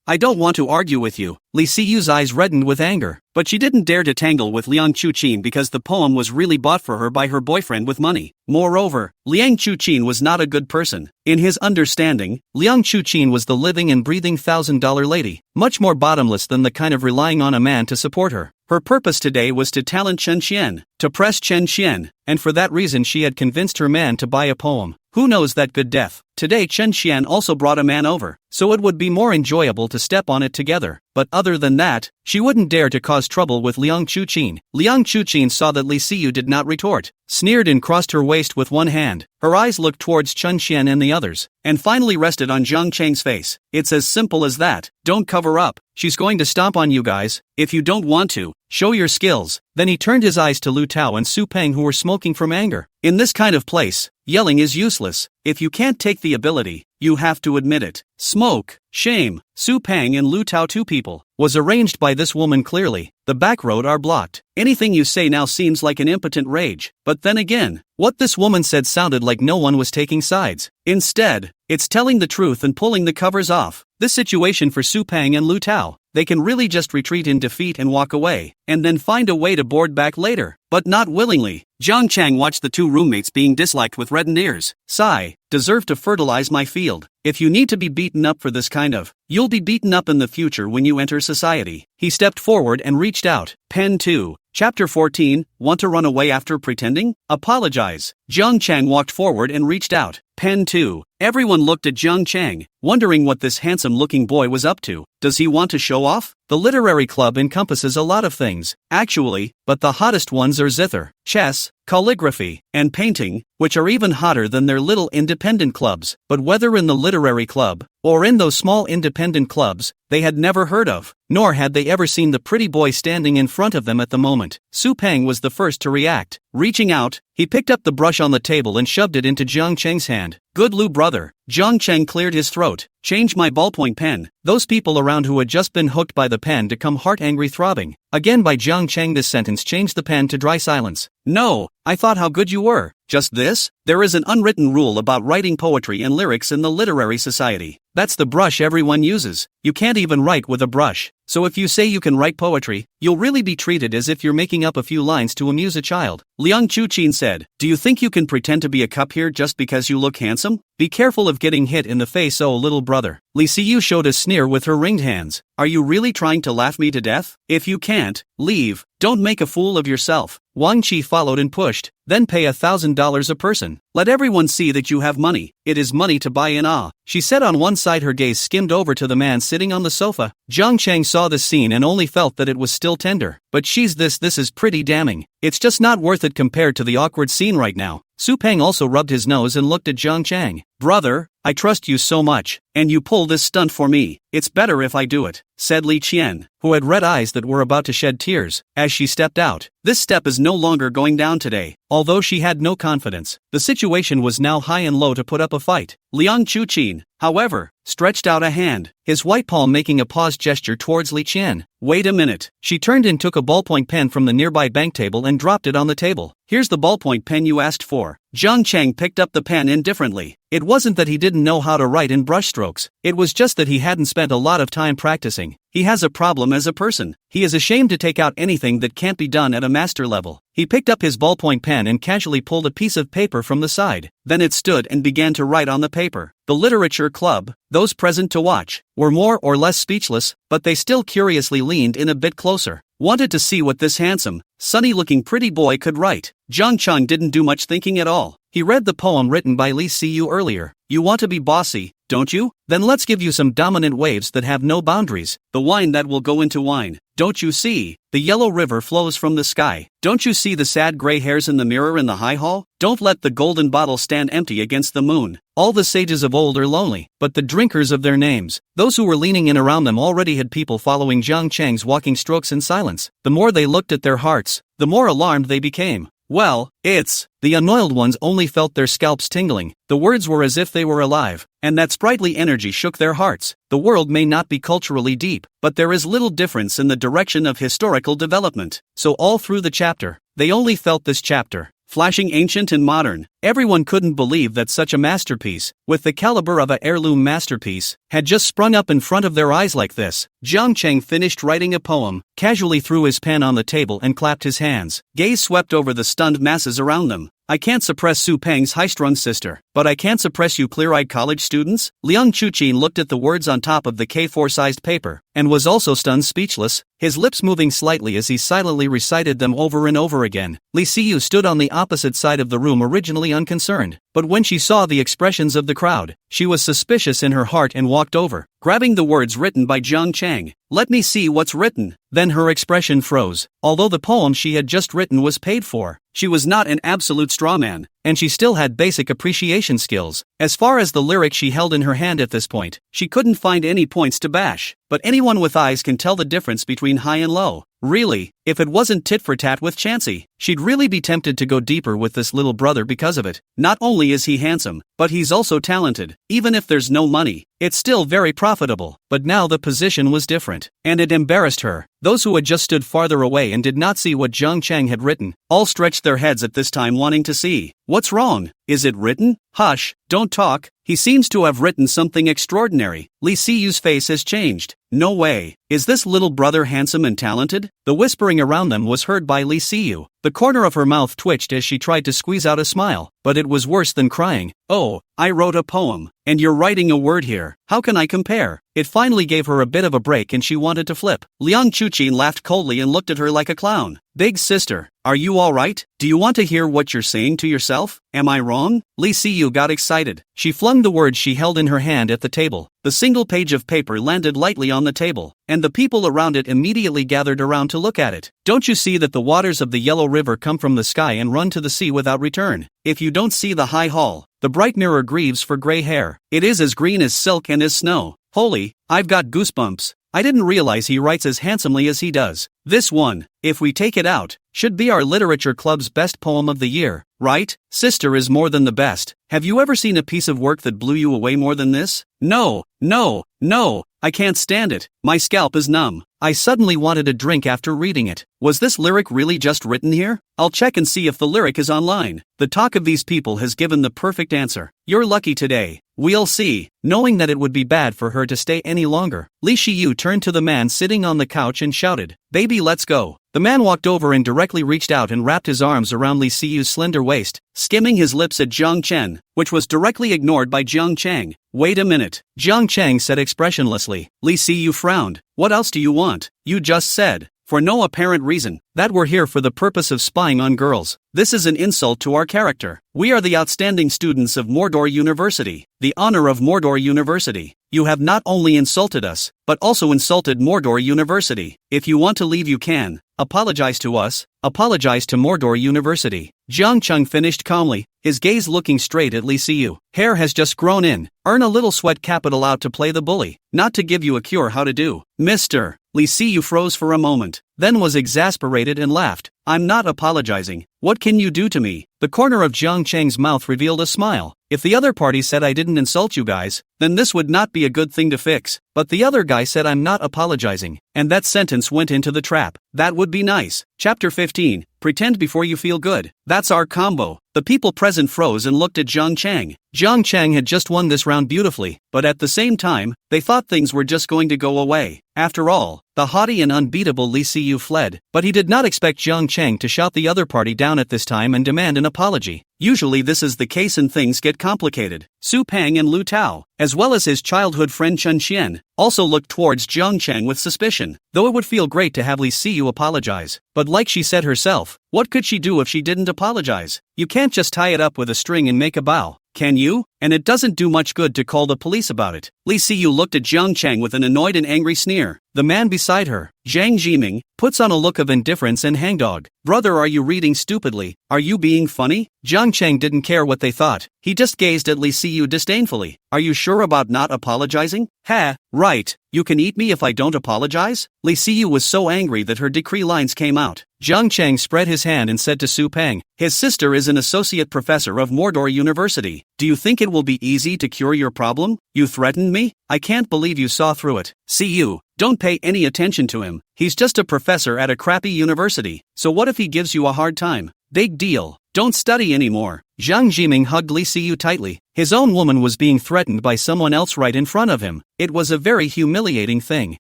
I don't want to argue with you. Li Xiyu's eyes reddened with anger, but she didn't dare to tangle with Liang Chuqin because the poem was really bought for her by her boyfriend with money. Moreover, Liang Chuqin was not a good person. In his understanding, Liang Chuqin was the living and breathing $1,000 lady, much more bottomless than the kind of relying on a man to support her. Her purpose today was to talent Chen Qian, to press Chen Qian, and for that reason she had convinced her man to buy a poem. Who knows that good death? Today Chen Qian also brought a man over, so it would be more enjoyable to step on it together. But other than that, she wouldn't dare to cause trouble with Liang Chuqin. Liang Chuqin saw that Li Xiyu did not retort, sneered and crossed her waist with one hand. Her eyes looked towards Chen Qian and the others, and finally rested on Jiang Chang's face. It's as simple as that. Don't cover up. She's going to stomp on you guys. If you don't want to, show your skills. Then he turned his eyes to Lu Tao and Su Peng, who were smoking from anger. In this kind of place, yelling is useless. If you can't take the ability, you have to admit it. Smoke, shame, Su Pang and Lu Tao, two people, was arranged by this woman clearly. The back road are blocked. Anything you say now seems like an impotent rage. But then again, what this woman said sounded like no one was taking sides. Instead, it's telling the truth and pulling the covers off. This situation for Su Pang and Lu Tao, they can really just retreat in defeat and walk away, and then find a way to board back later. But not willingly. Jiang Chang watched the two roommates being disliked with reddened ears. Sigh, deserve to fertilize my field. If you need to be beaten up for this kind of, you'll be beaten up in the future when you enter society. He stepped forward and reached out. Pen 2. Chapter 14, Want to run away after pretending? Apologize. Jiang Chang walked forward and reached out. Pen 2. Everyone looked at Jiang Chang, wondering what this handsome-looking boy was up to. Does he want to show off? The literary club encompasses a lot of things, actually, but the hottest ones are zither, chess, calligraphy, and painting, which are even hotter than their little independent clubs. But whether in the literary club, or in those small independent clubs, they had never heard of, nor had they ever seen the pretty boy standing in front of them at the moment. Su Pang was the first to react. Reaching out, he picked up the brush on the table and shoved it into Jiang Cheng's hand. Good Lu brother. Jiang Cheng cleared his throat. Change my ballpoint pen. Those people around who had just been hooked by the pen to come heart-angry throbbing. Again by Jiang Cheng this sentence changed the pen to dry silence. No, I thought how good you were. Just this? There is an unwritten rule about writing poetry and lyrics in the literary society. That's the brush everyone uses. You can't even write with a brush. So if you say you can write poetry, you'll really be treated as if you're making up a few lines to amuse a child. Liang Chuqin said, do you think you can pretend to be a cup here just because you look handsome? Be careful of getting hit in the face, oh little brother. Li Siyu showed a sneer with her ringed hands. Are you really trying to laugh me to death? If you can't, leave. Don't make a fool of yourself. Wang Qi followed and pushed. Then pay $1,000 a person. Let everyone see that you have money. It is money to buy in awe. She said. On one side her gaze skimmed over to the man sitting on the sofa. Jiang Cheng saw this scene and only felt that it was still tender. But this is pretty damning. It's just not worth it compared to the awkward scene right now. Su Pang also rubbed his nose and looked at Jiang Cheng. Brother, I trust you so much, and you pull this stunt for me. It's better if I do it, said Li Qian, who had red eyes that were about to shed tears, as she stepped out. This step is no longer going down today. Although she had no confidence, the situation was now high and low to put up a fight. Liang Chuqin, however, stretched out a hand, his white palm making a pause gesture towards Li Qian. Wait a minute. She turned and took a ballpoint pen from the nearby bank table and dropped it on the table. Here's the ballpoint pen you asked for. Jiang Cheng picked up the pen indifferently. It wasn't that he didn't know how to write in brushstrokes. It was just that he hadn't spent a lot of time practicing. He has a problem as a person. He is ashamed to take out anything that can't be done at a master level. He picked up his ballpoint pen and casually pulled a piece of paper from the side. Then it stood and began to write on the paper. The literature club, those present to watch, were more or less speechless, but they still curiously leaned in a bit closer. Wanted to see what this handsome, sunny-looking pretty boy could write. Jiang Cheng didn't do much thinking at all. He read the poem written by Li Siyu earlier. You want to be bossy, don't you? Then let's give you some dominant waves that have no boundaries. The wine that will go into wine. Don't you see? The yellow river flows from the sky. Don't you see the sad gray hairs in the mirror in the high hall? Don't let the golden bottle stand empty against the moon. All the sages of old are lonely, but the drinkers of their names. Those who were leaning in around them already had people following Jiang Cheng's walking strokes in silence. The more they looked at their hearts, the more alarmed they became. Well, the unoiled ones only felt their scalps tingling. The words were as if they were alive, and that sprightly energy shook their hearts. The world may not be culturally deep, but there is little difference in the direction of historical development. So all through the chapter, they only felt this chapter, flashing ancient and modern. Everyone couldn't believe that such a masterpiece, with the caliber of a heirloom masterpiece, had just sprung up in front of their eyes like this. Jiang Cheng finished writing a poem, casually threw his pen on the table and clapped his hands. Gaze swept over the stunned masses around them. I can't suppress Su Pang's high-strung sister, but I can't suppress you clear-eyed college students? Liang Chuqin looked at the words on top of the K4-sized paper, and was also stunned speechless, his lips moving slightly as he silently recited them over and over again. Li Siyu stood on the opposite side of the room originally unconcerned, but when she saw the expressions of the crowd, she was suspicious in her heart and walked over, grabbing the words written by Jiang Cheng. Let me see what's written. Then her expression froze. Although the poem she had just written was paid for, she was not an absolute strawman, and she still had basic appreciation skills. As far as the lyric she held in her hand at this point, she couldn't find any points to bash. But anyone with eyes can tell the difference between high and low. Really, if it wasn't tit for tat with Chansey, she'd really be tempted to go deeper with this little brother because of it. Not only is he handsome, but he's also talented. Even if there's no money, it's still very profitable. But now the position was different, and it embarrassed her. Those who had just stood farther away and did not see what Jiang Chang had written, all stretched their heads at this time wanting to see. What's wrong? Is it written? Hush, don't talk. He seems to have written something extraordinary. Li Siyu's face has changed. No way. Is this little brother handsome and talented? The whispering around them was heard by Li Siyu. The corner of her mouth twitched as she tried to squeeze out a smile, but it was worse than crying. Oh, I wrote a poem, and you're writing a word here. How can I compare? It finally gave her a bit of a break and she wanted to flip. Liang Chuqin laughed coldly and looked at her like a clown. Big sister, are you alright? Do you want to hear what you're saying to yourself? Am I wrong? Li Siyu got excited. She flung the words she held in her hand at the table. The single page of paper landed lightly on the table, and the people around it immediately gathered around to look at it. Don't you see that the waters of the Yellow River come from the sky and run to the sea without return? If you don't see the high hall, the bright mirror grieves for gray hair. It is as green as silk and as snow. Holy, I've got goosebumps. I didn't realize he writes as handsomely as he does. This one, if we take it out, should be our literature club's best poem of the year, right? Sister is more than the best. Have you ever seen a piece of work that blew you away more than this? No, no, no, I can't stand it. My scalp is numb. I suddenly wanted a drink after reading it. Was this lyric really just written here? I'll check and see if the lyric is online. The talk of these people has given the perfect answer. You're lucky today. We'll see. Knowing that it would be bad for her to stay any longer, Li Shiyu turned to the man sitting on the couch and shouted, "Baby, let's go." The man walked over and directly reached out and wrapped his arms around Li Siyu's slender waist, skimming his lips at Jiang Chen, which was directly ignored by Jiang Chang. Wait a minute, Jiang Chang said expressionlessly. Li Siyu frowned. What else do you want? You just said, for no apparent reason, that we're here for the purpose of spying on girls. This is an insult to our character. We are the outstanding students of Mordor University, the honor of Mordor University. You have not only insulted us, but also insulted Mordor University. If you want to leave you can. Apologize to us, apologize to Mordor University. Jiang Cheng finished calmly, his gaze looking straight at Li Siyu. Hair has just grown in, earn a little sweat capital out to play the bully, not to give you a cure how to do. Mr. Li Siyu froze for a moment, then was exasperated and laughed. I'm not apologizing. What can you do to me? The corner of Jiang Cheng's mouth revealed a smile. If the other party said I didn't insult you guys, then this would not be a good thing to fix. But the other guy said I'm not apologizing, and that sentence went into the trap. That would be nice. Chapter 15. Pretend before you feel good. That's our combo. The people present froze and looked at Jiang Chang. Jiang Chang had just won this round beautifully, but at the same time, they thought things were just going to go away. After all, the haughty and unbeatable Li Siyu fled, but he did not expect Jiang Chang to shout the other party down at this time and demand an apology. Usually this is the case and things get complicated. Su Pang and Lu Tao, as well as his childhood friend Chen Xian, also looked towards Jiang Chang with suspicion, though it would feel great to have Li Siyu apologize. But like she said herself, what could she do if she didn't apologize? You can't just tie it up with a string and make a bow, can you? And it doesn't do much good to call the police about it. Li Siyu looked at Jiang Chang with an annoyed and angry sneer. The man beside her, Zhang Jiming, puts on a look of indifference and hangdog. Brother, are you reading stupidly? Are you being funny? Jiang Chang didn't care what they thought. He just gazed at Li Siyu disdainfully. Are you sure about not apologizing? Ha, right. You can eat me if I don't apologize? Li Siyu was so angry that her decree lines came out. Jiang Chang spread his hand and said to Su Pang, his sister is an associate professor of Mordor University. Do you think it will be easy to cure your problem? You threatened me? I can't believe you saw through it. Siyu, don't pay any attention to him. He's just a professor at a crappy university. So what if he gives you a hard time? Big deal. Don't study anymore. Zhang Jiming hugged Li Siyu tightly. His own woman was being threatened by someone else right in front of him. It was a very humiliating thing.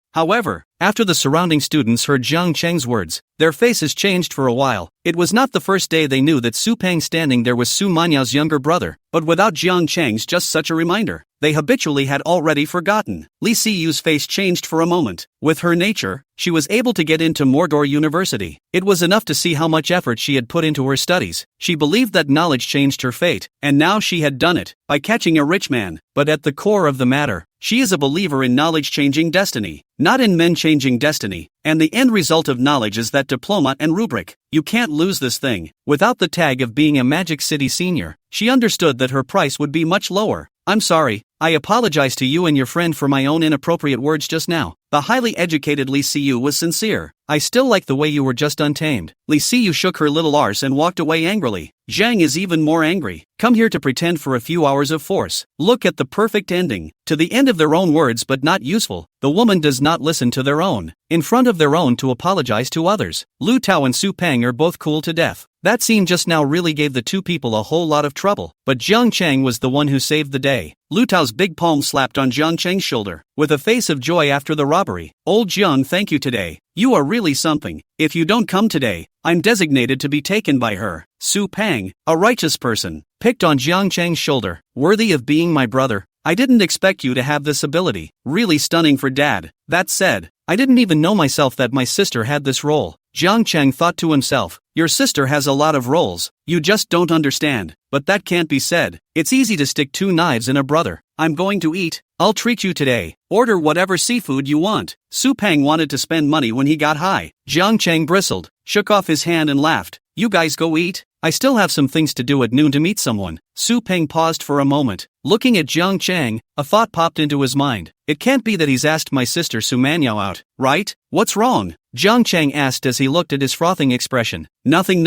However, after the surrounding students heard Jiang Cheng's words, their faces changed for a while. It was not the first day they knew that Su Pang standing there was Su Manyao's younger brother, but without Jiang Cheng's just such a reminder, they habitually had already forgotten. Li Siyu's face changed for a moment. With her nature, she was able to get into Mordor University. It was enough to see how much effort she had put into her studies. She believed that knowledge changed her fate, and now she had done it, by catching a rich man. But at the core of the matter, she is a believer in knowledge changing destiny. not in men changing destiny, and the end result of knowledge is that diploma and rubric. You can't lose this thing. Without the tag of being a Magic City senior, she understood that her price would be much lower. I'm sorry, I apologize to you and your friend for my own inappropriate words just now. The highly educated Lee Siyu was sincere. I still like the way you were just untamed. Lee Siyu shook her little arse and walked away angrily. Zhang is even more angry. Come here to pretend for a few hours of force. Look at the perfect ending. To the end of their own words but not useful. The woman does not listen to their own. In front of their own to apologize to others. Lu Tao and Su Peng are both cool to death. That scene just now really gave the two people a whole lot of trouble. But Jiang Chang was the one who saved the day. Lu Tao's big palm slapped on Jiang Chang's shoulder. With a face of joy after the robbery. Old Jiang, thank you today. You are really something. If you don't come today, I'm designated to be taken by her. Su Peng, a righteous person, picked on Jiang Chang's shoulder. Worthy of being my brother. I didn't expect you to have this ability. Really stunning for dad. That said, I didn't even know myself that my sister had this role. Jiang Chang thought to himself, your sister has a lot of roles, you just don't understand. But that can't be said. It's easy to stick two knives in a brother. I'm going to eat. I'll treat you today. Order whatever seafood you want. Su Peng wanted to spend money when he got high. Jiang Chang bristled, shook off his hand and laughed. You guys go eat. I still have some things to do at noon to meet someone. Su Peng paused for a moment. Looking at Jiang Chang, a thought popped into his mind. It can't be that he's asked my sister Su Manyao out, right? What's wrong? Jiang Chang asked as he looked at his frothing expression. Nothing.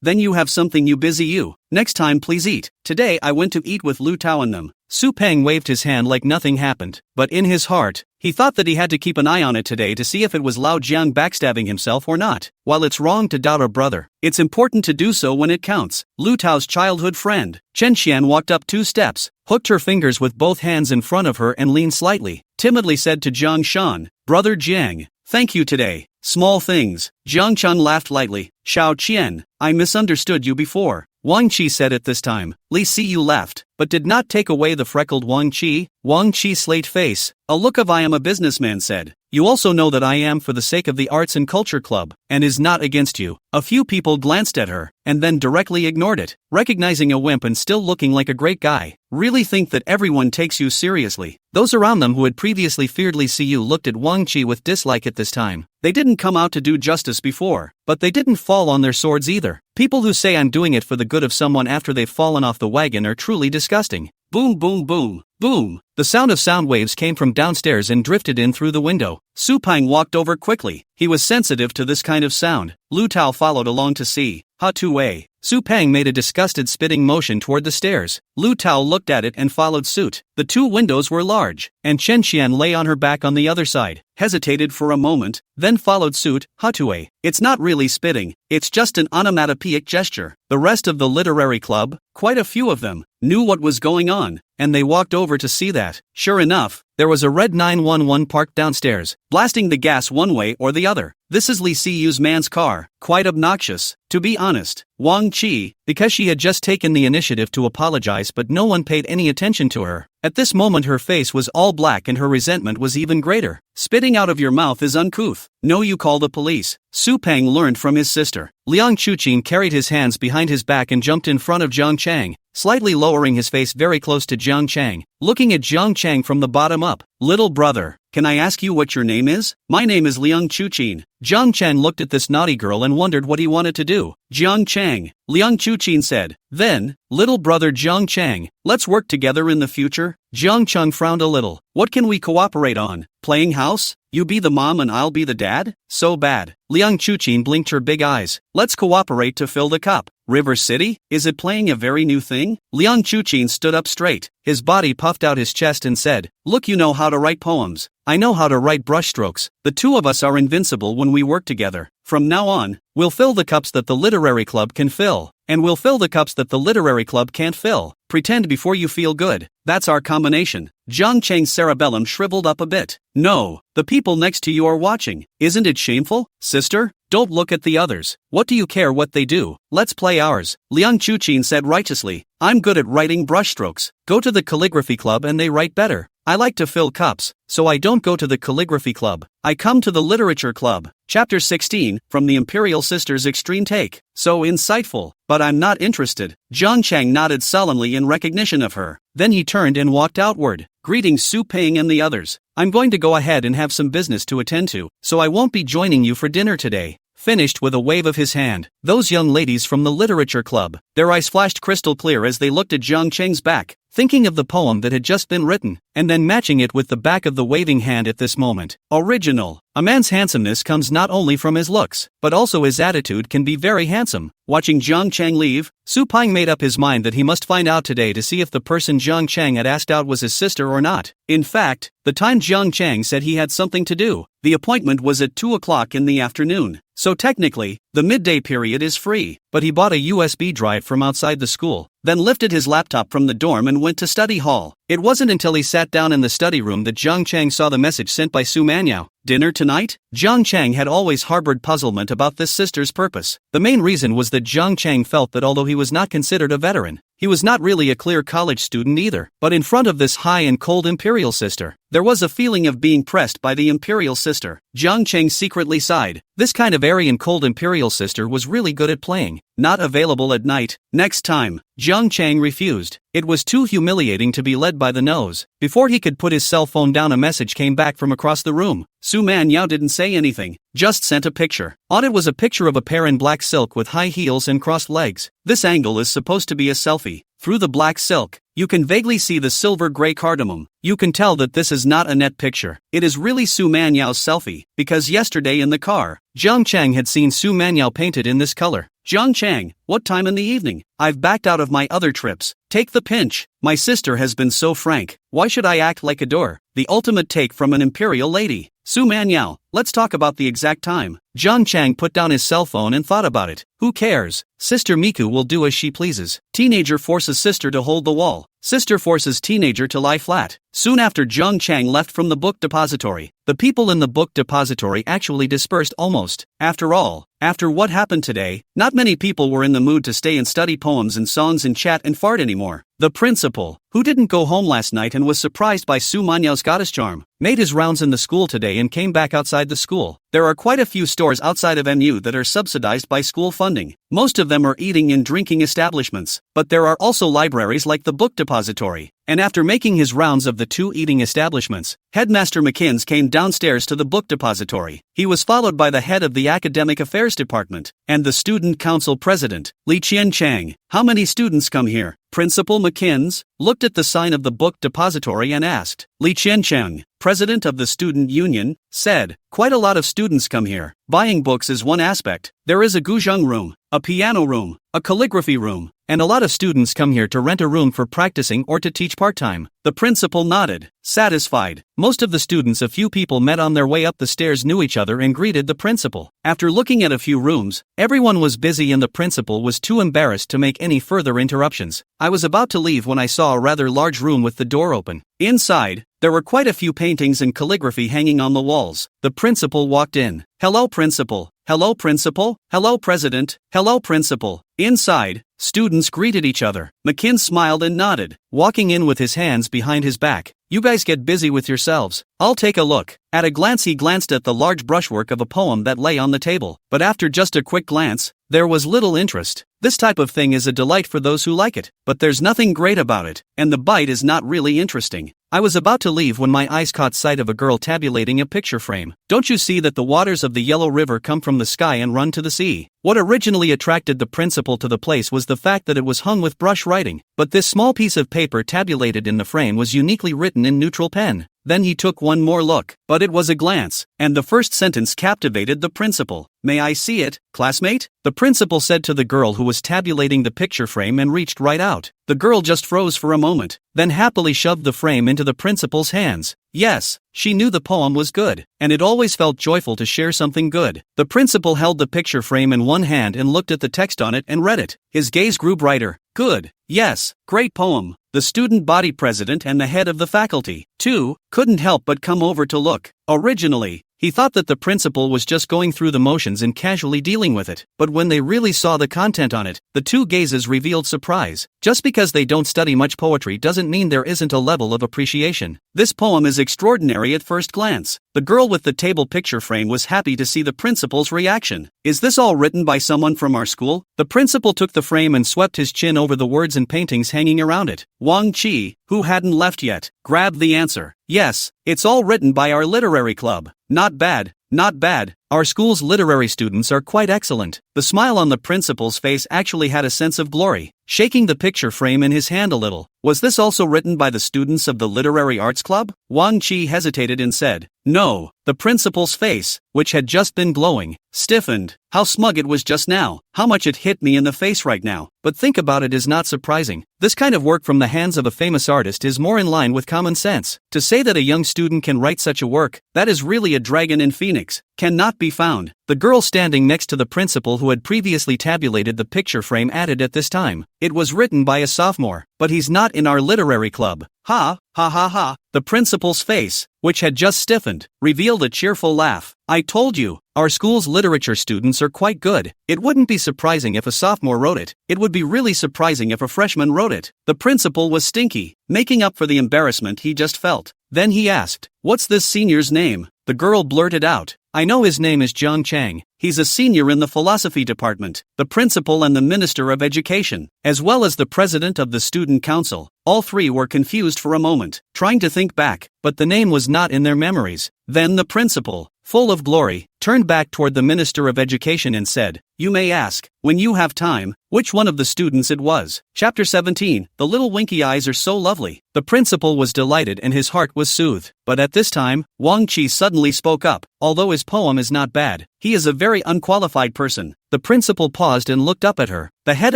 Then you have something, you busy you. Next time please eat. Today I went to eat with Lu Tao and them. Su Peng waved his hand like nothing happened. But in his heart, he thought that he had to keep an eye on it today to see if it was Lao Jiang backstabbing himself or not. While it's wrong to doubt a brother, it's important to do so when it counts. Lu Tao's childhood friend, Chen Xian, walked up 2 steps, hooked her fingers with both hands in front of her and leaned slightly, timidly said to Jiang Shan, Brother Jiang, thank you today. Small things. Jiang Chun laughed lightly. Xiao Qian, I misunderstood you before. Wang Qi said it this time. Li Siyu laughed, but did not take away the freckled Wang Qi. Wang Qi's slate face, a look of I am a businessman, said. You also know that I am for the sake of the Arts and Culture Club, and is not against you. A few people glanced at her, and then directly ignored it, recognizing a wimp and still looking like a great guy. Really think that everyone takes you seriously. Those around them who had previously feared Li Siyu looked at Wang Qi with dislike at this time. They didn't come out to do justice before, but they didn't fall on their swords either. People who say I'm doing it for the good of someone after they've fallen off the wagon are truly disgusting. Boom, boom, boom, boom. The sound of sound waves came from downstairs and drifted in through the window. Su Peng walked over quickly. He was sensitive to this kind of sound. Lu Tao followed along to see. Ha Tu-wei. Su Peng made a disgusted spitting motion toward the stairs. Lu Tao looked at it and followed suit. The 2 windows were large, and Chen Xian lay on her back on the other side, hesitated for a moment, then followed suit. Ha Tu-wei. It's not really spitting, it's just an onomatopoeic gesture. The rest of the literary club, quite a few of them, knew what was going on, and they walked over to see that. Sure enough, there was a red 911 parked downstairs, blasting the gas one way or the other. This is Li Siyu's man's car, quite obnoxious, to be honest. Wang Qi, because she had just taken the initiative to apologize but no one paid any attention to her. At this moment her face was all black and her resentment was even greater. Spitting out of your mouth is uncouth. No, you call the police. Su Peng learned from his sister. Liang Chuqin carried his hands behind his back and jumped in front of Jiang Chang, slightly lowering his face very close to Jiang Chang, looking at Jiang Chang from the bottom up. Little brother, can I ask you what your name is? My name is Liang Chuqin. Jiang Chang looked at this naughty girl and wondered what he wanted to do. Jiang Chang, Liang Chuqin said. Then, little brother Jiang Chang, let's work together in the future? Jiang Chang frowned a little. What can we cooperate on? Playing house? You be the mom and I'll be the dad? So bad. Liang Chuqin blinked her big eyes. Let's cooperate to fill the cup. River City? Is it playing a very new thing? Liang Chuqin stood up straight. His body puffed out his chest and said, Look, you know how to write poems. I know how to write brushstrokes. The 2 of us are invincible when we work together. From now on, we'll fill the cups that the literary club can fill. And we'll fill the cups that the literary club can't fill. Pretend before you feel good. That's our combination. Jiang Chang's cerebellum shriveled up a bit. No, the people next to you are watching. Isn't it shameful? Sister, don't look at the others. What do you care what they do? Let's play ours. Liang Chuqin said righteously. I'm good at writing brushstrokes. Go to the calligraphy club and they write better. I like to fill cups, so I don't go to the calligraphy club. I come to the literature club. Chapter 16, from the Imperial Sisters' Extreme Take. So insightful, but I'm not interested. Jiang Chang nodded sullenly in recognition of her. Then he turned and walked outward. greeting Su Ping and the others. I'm going to go ahead and have some business to attend to, so I won't be joining you for dinner today. Finished with a wave of his hand. Those young ladies from the literature club, their eyes flashed crystal clear as they looked at Jiang Cheng's back, thinking of the poem that had just been written, and then matching it with the back of the waving hand at this moment. Original. A man's handsomeness comes not only from his looks, but also his attitude can be very handsome. Watching Jiang Cheng leave, Su Ping made up his mind that he must find out today to see if the person Jiang Cheng had asked out was his sister or not. In fact, the time Jiang Cheng said he had something to do, the appointment was at 2 o'clock in the afternoon. So technically, the midday period is free, but he bought a USB drive from outside the school, then lifted his laptop from the dorm and went to study hall. It wasn't until he sat down in the study room that Jiang Cheng saw the message sent by Su Manyao. Dinner tonight? Jiang Cheng had always harbored puzzlement about this sister's purpose. The main reason was that Jiang Cheng felt that although he was not considered a veteran, he was not really a clear college student either. But in front of this high and cold imperial sister, there was a feeling of being pressed by the imperial sister. Jiang Cheng secretly sighed. This kind of airy and cold imperial sister was really good at playing. Not available at night. Next time. Jiang Cheng refused. It was too humiliating to be led by the nose. Before he could put his cell phone down, a message came back from across the room. Su Manyao didn't say anything, just sent a picture. On it was a picture of a pair in black silk with high heels and crossed legs. This angle is supposed to be a selfie. Through the black silk, you can vaguely see the silver-gray cardamom. You can tell that this is not a net picture. It is really Su Manyao's selfie, because yesterday in the car, Jiang Cheng had seen Su Manyao painted in this color. Jiang Cheng, what time in the evening? I've backed out of my other trips. Take the pinch. My sister has been so frank. Why should I act like a door? The ultimate take from an imperial lady. Su Manyao, let's talk about the exact time. Jiang Cheng put down his cell phone and thought about it. Who cares? Sister Miku will do as she pleases. Teenager forces sister to hold the wall. Sister forces teenager to lie flat. Soon after Jiang Cheng left from the book depository, the people in the book depository actually dispersed almost. After all, after what happened today, not many people were in the mood to stay and study poems and songs and chat and fart anymore. The principal, who didn't go home last night and was surprised by Su Manyao's goddess charm, made his rounds in the school today and came back outside the school. There are quite a few stores outside of MU that are subsidized by school funding. Most of them are eating and drinking establishments, but there are also libraries like the book depository. And after making his rounds of the two eating establishments, Headmaster McKins came downstairs to the book depository. He was followed by the head of the Academic Affairs Department, and the Student Council President, Li Qianchang. How many students come here? Principal McKins looked at the sign of the book depository and asked. Li Qianchang, president of the student union, said, quite a lot of students come here. Buying books is one aspect. There is a guzheng room, a piano room, a calligraphy room, and a lot of students come here to rent a room for practicing or to teach part-time. The principal nodded, satisfied. Most of the students a few people met on their way up the stairs knew each other and greeted the principal. After looking at a few rooms, everyone was busy and the principal was too embarrassed to make any further interruptions. I was about to leave when I saw a rather large room with the door open. Inside, there were quite a few paintings and calligraphy hanging on the walls. The principal walked in. Hello, principal. Hello, principal. Hello, president. Hello, principal. Inside, students greeted each other. McKin smiled and nodded, walking in with his hands behind his back. You guys get busy with yourselves. I'll take a look. At a glance he glanced at the large brushwork of a poem that lay on the table, but after just a quick glance, there was little interest. This type of thing is a delight for those who like it, but there's nothing great about it, and the bite is not really interesting. I was about to leave when my eyes caught sight of a girl tabulating a picture frame. Don't you see that the waters of the Yellow River come from the sky and run to the sea? What originally attracted the principal to the place was the fact that it was hung with brush writing, but this small piece of paper tabulated in the frame was uniquely written in neutral pen. Then he took one more look, but it was a glance, and the first sentence captivated the principal. May I see it, classmate? The principal said to the girl who was tabulating the picture frame and reached right out. The girl just froze for a moment, then happily shoved the frame into the principal's hands. Yes, she knew the poem was good, and it always felt joyful to share something good. The principal held the picture frame in one hand and looked at the text on it and read it. His gaze grew brighter. Good. Yes, great poem. The student body president and the head of the faculty, too, couldn't help but come over to look. Originally, he thought that the principal was just going through the motions and casually dealing with it, but when they really saw the content on it, the two gazes revealed surprise. Just because they don't study much poetry doesn't mean there isn't a level of appreciation. This poem is extraordinary at first glance. The girl with the table picture frame was happy to see the principal's reaction. Is this all written by someone from our school? The principal took the frame and swept his chin over the words and paintings hanging around it. Wang Qi, who hadn't left yet, grabbed the answer. Yes, it's all written by our literary club. Not bad, not bad. Our school's literary students are quite excellent. The smile on the principal's face actually had a sense of glory, shaking the picture frame in his hand a little. Was this also written by the students of the Literary Arts Club? Wang Qi hesitated and said, no. The principal's face, which had just been glowing, stiffened. How smug it was just now. How much it hit me in the face right now. But think about it is not surprising. This kind of work from the hands of a famous artist is more in line with common sense. To say that a young student can write such a work, that is really a dragon in Phoenix, cannot be found. The girl standing next to the principal who had previously tabulated the picture frame added at this time, it was written by a sophomore, but he's not in our literary club. Ha, ha ha ha. The principal's face, which had just stiffened, revealed a cheerful laugh. I told you, our school's literature students are quite good. It wouldn't be surprising if a sophomore wrote it. It would be really surprising if a freshman wrote it. The principal was stinky, making up for the embarrassment he just felt. Then he asked, what's this senior's name? The girl blurted out, I know his name is Zhang Chang. He's a senior in the philosophy department. The principal and the minister of education, as well as the president of the student council, all three were confused for a moment, trying to think back, but the name was not in their memories. Then the principal, full of glory, turned back toward the minister of education and said, you may ask, when you have time, which one of the students it was. Chapter 17, the little winky eyes are so lovely. The principal was delighted and his heart was soothed. But at this time, Wang Qi suddenly spoke up. Although his poem is not bad, he is a very unqualified person. The principal paused and looked up at her. The head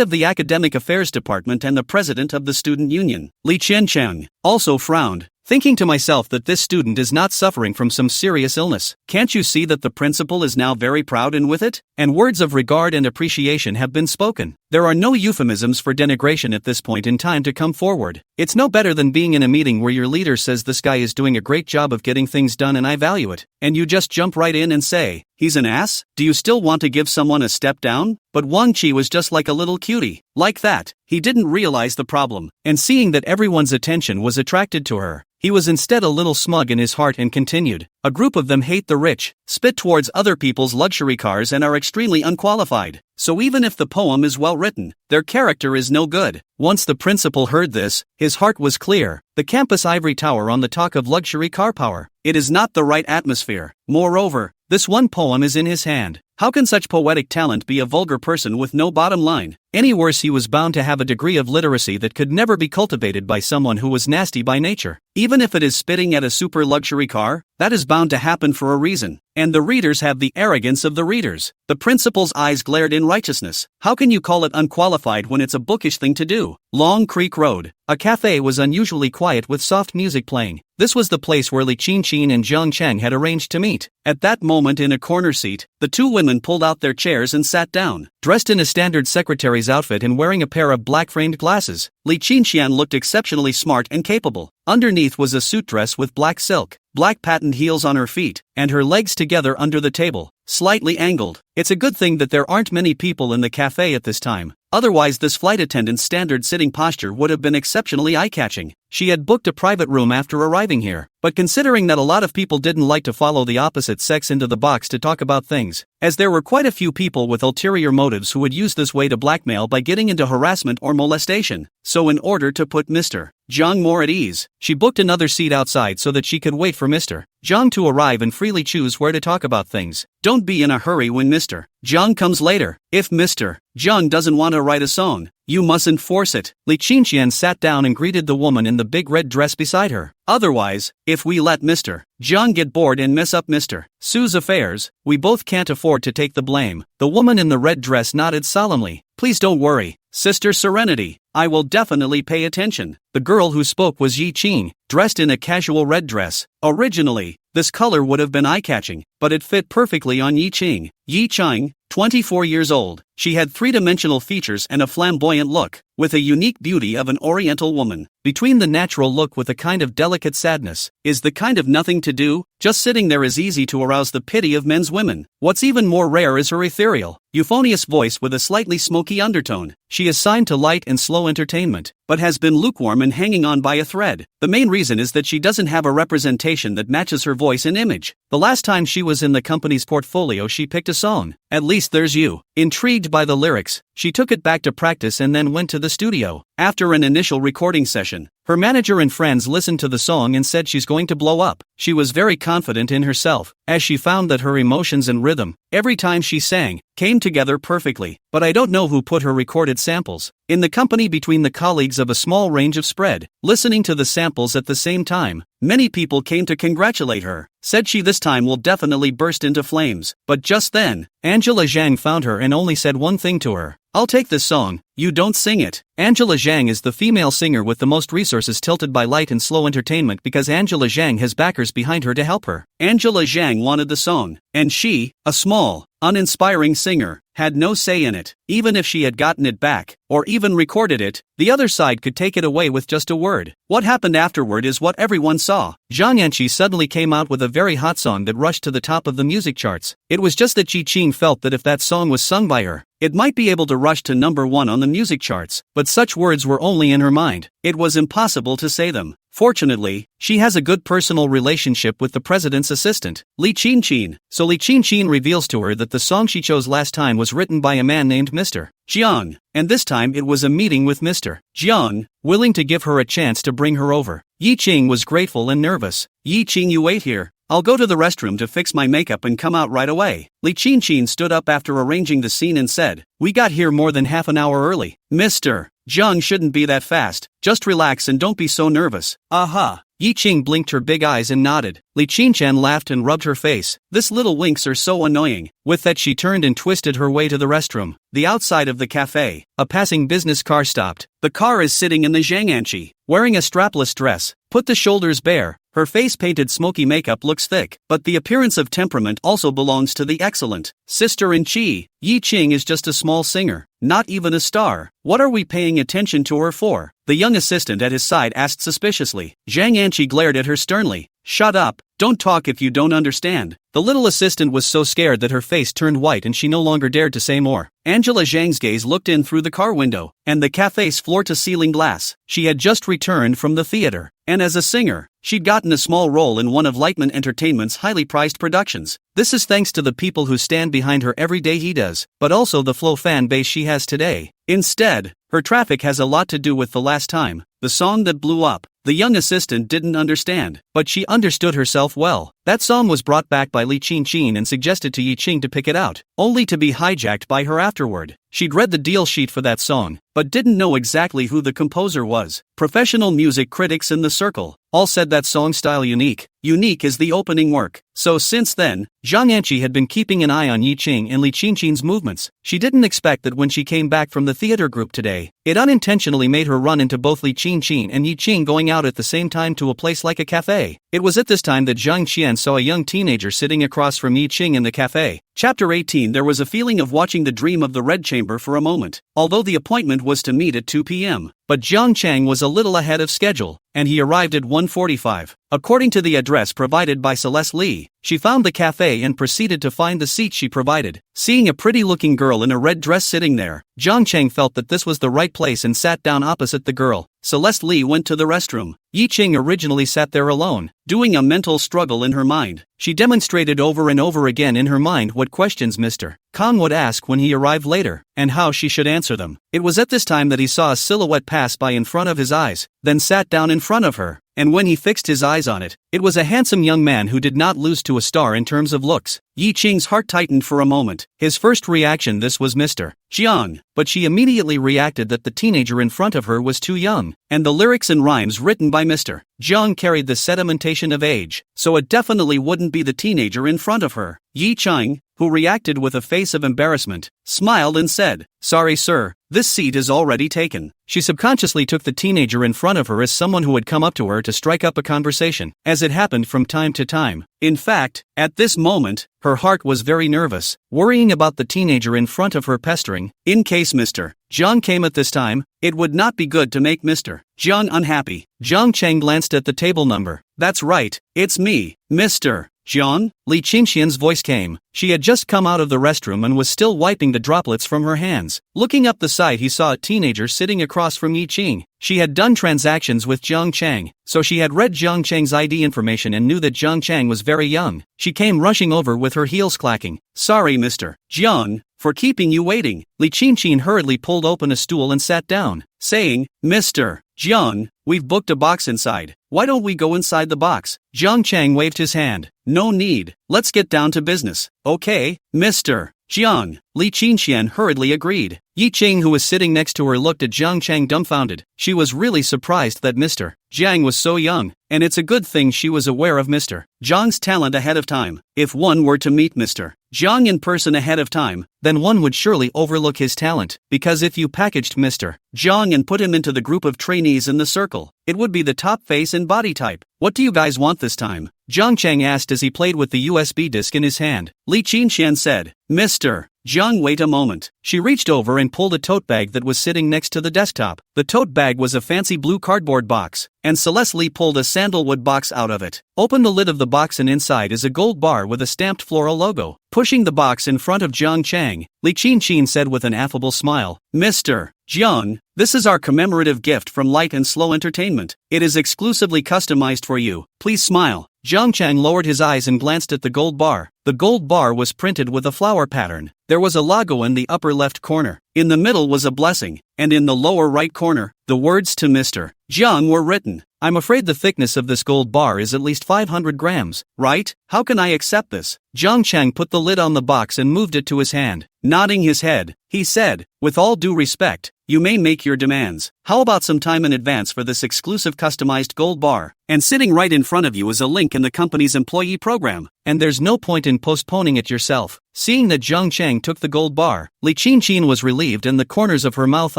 of the academic affairs department and the president of the student union, Li Qiancheng, also frowned, thinking to myself that this student is not suffering from some serious illness. Can't you see that the principal is now very proud and with it? And words of regard and appreciation have been spoken. There are no euphemisms for denigration at this point in time to come forward. It's no better than being in a meeting where your leader says this guy is doing a great job of getting things done and I value it, and you just jump right in and say, he's an ass? Do you still want to give someone a step down? But Wang Qi was just like a little cutie. Like that, he didn't realize the problem, and seeing that everyone's attention was attracted to her, he was instead a little smug in his heart and continued, a group of them hate the rich, spit towards other people's luxury cars and are extremely unqualified. So even if the poem is well written, their character is no good. Once the principal heard this, his heart was clear. The campus ivory tower on the talk of luxury car power. It is not the right atmosphere. Moreover, this one poem is in his hand. How can such poetic talent be a vulgar person with no bottom line? Any worse, he was bound to have a degree of literacy that could never be cultivated by someone who was nasty by nature. Even if it is spitting at a super luxury car, that is bound to happen for a reason. And the readers have the arrogance of the readers. The principal's eyes glared in righteousness. How can you call it unqualified when it's a bookish thing to do? Long Creek Road. A cafe was unusually quiet with soft music playing. This was the place where Li Qinqin and Zhang Cheng had arranged to meet. At that moment, in a corner seat, the two women pulled out their chairs and sat down. Dressed in a standard secretary's outfit and wearing a pair of black framed glasses, Li Qinqian looked exceptionally smart and capable. Underneath was a suit dress with black silk, black patent heels on her feet, and her legs together under the table, slightly angled. It's a good thing that there aren't many people in the cafe at this time. Otherwise this flight attendant's standard sitting posture would have been exceptionally eye-catching. She had booked a private room after arriving here, but considering that a lot of people didn't like to follow the opposite sex into the box to talk about things, as there were quite a few people with ulterior motives who would use this way to blackmail by getting into harassment or molestation. So in order to put Mr. Zhang more at ease, she booked another seat outside so that she could wait for Mr. Zhang to arrive and freely choose where to talk about things. Don't be in a hurry when Mr. Zhang comes later. If Mr. Zhang doesn't want to write a song, you mustn't force it. Li Qinqian sat down and greeted the woman in the big red dress beside her. Otherwise, if we let Mr. Zhang get bored and mess up Mr. Su's affairs, we both can't afford to take the blame. The woman in the red dress nodded solemnly. Please don't worry, Sister Serenity. I will definitely pay attention. The girl who spoke was Yi Qing, dressed in a casual red dress. Originally, this color would have been eye-catching, but it fit perfectly on Yi Qing. Yi Qing, 24 years old, she had three-dimensional features and a flamboyant look, with a unique beauty of an oriental woman. between the natural look with a kind of delicate sadness, is the kind of nothing to do, just sitting there is easy to arouse the pity of men's women. What's even more rare is her ethereal, euphonious voice with a slightly smoky undertone. She is signed to light and slow entertainment, but has been lukewarm and hanging on by a thread. The main reason is that she doesn't have a representation that matches her voice and image. The last time she was in the company's portfolio she picked a song, At Least There's You. Intrigued by the lyrics, she took it back to practice and then went to the studio. After an initial recording session, her manager and friends listened to the song and said she's going to blow up. She was very confident in herself, as she found that her emotions and rhythm, every time she sang, came together perfectly. But I don't know who put her recorded samples in the company between the colleagues of a small range of spread. Listening to the samples at the same time, many people came to congratulate her. Said she this time will definitely burst into flames. But just then, Angela Zhang found her and only said one thing to her. I'll take this song, you don't sing it. Angela Zhang is the female singer with the most resources tilted by light and slow entertainment because Angela Zhang has backers behind her to help her. Angela Zhang wanted the song, and she, a small, uninspiring singer, had no say in it. Even if she had gotten it back, or even recorded it, the other side could take it away with just a word. What happened afterward is what everyone saw. Zhang Yanqi suddenly came out with a very hot song that rushed to the top of the music charts. It was just that Ji Qing felt that if that song was sung by her, it might be able to rush to number 1 on the music charts, but such words were only in her mind. It was impossible to say them. Fortunately, she has a good personal relationship with the president's assistant, Li Qinqin, so Li Qinqin reveals to her that the song she chose last time was written by a man named Mr. Jiang, and this time it was a meeting with Mr. Jiang, willing to give her a chance to bring her over. Yi Qing was grateful and nervous. Yi Qing, you wait here. I'll go to the restroom to fix my makeup and come out right away. Li Qinqin stood up after arranging the scene and said, we got here more than half an hour early. Mr. Jiang shouldn't be that fast, just relax and don't be so nervous. Aha. Yi Qing blinked her big eyes and nodded. Li Qinchan laughed and rubbed her face. This little winks are so annoying. With that she turned and twisted her way to the restroom. The outside of the cafe, a passing business car stopped. The car is sitting in the Zhangyanqi, wearing a strapless dress, put the shoulders bare. Her face-painted smoky makeup looks thick, but the appearance of temperament also belongs to the excellent sister-in-Chi. Yi Qing is just a small singer, not even a star. What are we paying attention to her for? The young assistant at his side asked suspiciously. Zhang Yanqi glared at her sternly. Shut up, don't talk if you don't understand. The little assistant was so scared that her face turned white and she no longer dared to say more. Angela Zhang's gaze looked in through the car window, and the cafe's floor-to-ceiling glass. She had just returned from the theater, and as a singer, she'd gotten a small role in one of Lightman Entertainment's highly prized productions. This is thanks to the people who stand behind her every day he does, but also the Flow fan base she has today. Instead, her traffic has a lot to do with the last time, the song that blew up. The young assistant didn't understand, but she understood herself well. That song was brought back by Li Qinqin and suggested to Yi Qing to pick it out, only to be hijacked by her afterward. She'd read the deal sheet for that song, but didn't know exactly who the composer was. Professional music critics in the circle all said that song style unique. Unique is the opening work. So since then, Zhang Yanqi had been keeping an eye on Yi Qing and Li Qinqin's movements. She didn't expect that when she came back from the theater group today, it unintentionally made her run into both Li Qinqin and Yi Qing going out at the same time to a place like a cafe. It was at this time that Zhang Qian saw a young teenager sitting across from Yi Qing in the cafe. Chapter 18. There was a feeling of watching the dream of the Red Chamber for a moment, although the appointment was to meet at 2 p.m. But Jiang Chang was a little ahead of schedule, and he arrived at 1:45. According to the address provided by Celeste Li, she found the cafe and proceeded to find the seat she provided. Seeing a pretty-looking girl in a red dress sitting there, Jiang Chang felt that this was the right place and sat down opposite the girl. Celeste Li went to the restroom. Yi Qing originally sat there alone, doing a mental struggle in her mind. She demonstrated over and over again in her mind what questions Mr. Kang would ask when he arrived later, and how she should answer them. It was at this time that he saw a silhouette pass by in front of his eyes, then sat down in front of her, and when he fixed his eyes on it, it was a handsome young man who did not lose to a star in terms of looks. Yi Qing's heart tightened for a moment. His first reaction, this was Mr. Jiang, but she immediately reacted that the teenager in front of her was too young, and the lyrics and rhymes written by Mr. Jiang carried the sedimentation of age, so it definitely wouldn't be the teenager in front of her. Yi Qing, who reacted with a face of embarrassment, smiled and said, "Sorry sir, this seat is already taken. She subconsciously took the teenager in front of her as someone who had come up to her to strike up a conversation, as it happened from time to time. In fact, at this moment, her heart was very nervous, worrying about the teenager in front of her pestering. In case Mr. Jiang came at this time, it would not be good to make Mr. Jiang unhappy. Jiang Cheng glanced at the table number. That's right, it's me, Mr. Jiang? Li Qingxian's voice came. She had just come out of the restroom and was still wiping the droplets from her hands. Looking up the side, he saw a teenager sitting across from Yi Qing. She had done transactions with Jiang Cheng, so she had read Jiang Cheng's ID information and knew that Jiang Cheng was very young. She came rushing over with her heels clacking. Sorry, Mr. Jiang, for keeping you waiting. Li Qingxian hurriedly pulled open a stool and sat down, saying, Mr. Jiang, we've booked a box inside. Why don't we go inside the box? Jiang Cheng waved his hand. No need, let's get down to business. Okay, Mr. Jiang. Li Qingxian hurriedly agreed. Yi Qing, who was sitting next to her, looked at Jiang Cheng dumbfounded. She was really surprised that Mr. Jiang was so young, and it's a good thing she was aware of Mr. Jiang's talent ahead of time. If one were to meet Mr. Jiang in person ahead of time, then one would surely overlook his talent, because if you packaged Mr. Jiang and put him into the group of trainees in the circle, it would be the top face and body type. What do you guys want this time? Jiang Cheng asked as he played with the USB disc in his hand. Li Qingxian said, Mr. Jiang, wait a moment. She reached over and pulled a tote bag that was sitting next to the desktop. The tote bag was a fancy blue cardboard box, and Celeste Li pulled a sandalwood box out of it. Open the lid of the box and inside is a gold bar with a stamped floral logo. Pushing the box in front of Jiang Cheng, Li Qingxian said with an affable smile, Mr. Jiang, this is our commemorative gift from Light and Slow Entertainment. It is exclusively customized for you. Please smile. Jiang Cheng lowered his eyes and glanced at the gold bar. The gold bar was printed with a flower pattern. There was a logo in the upper left corner. In the middle was a blessing, and in the lower right corner, the words to Mr. Jiang were written. I'm afraid the thickness of this gold bar is at least 500 grams, right? How can I accept this? Jiang Cheng put the lid on the box and moved it to his hand. Nodding his head, he said, with all due respect, you may make your demands. How about some time in advance for this exclusive customized gold bar? And sitting right in front of you is a link in the company's employee program. And there's no point in postponing it yourself. Seeing that Jiang Cheng took the gold bar, Li Qingxian was relieved and the corners of her mouth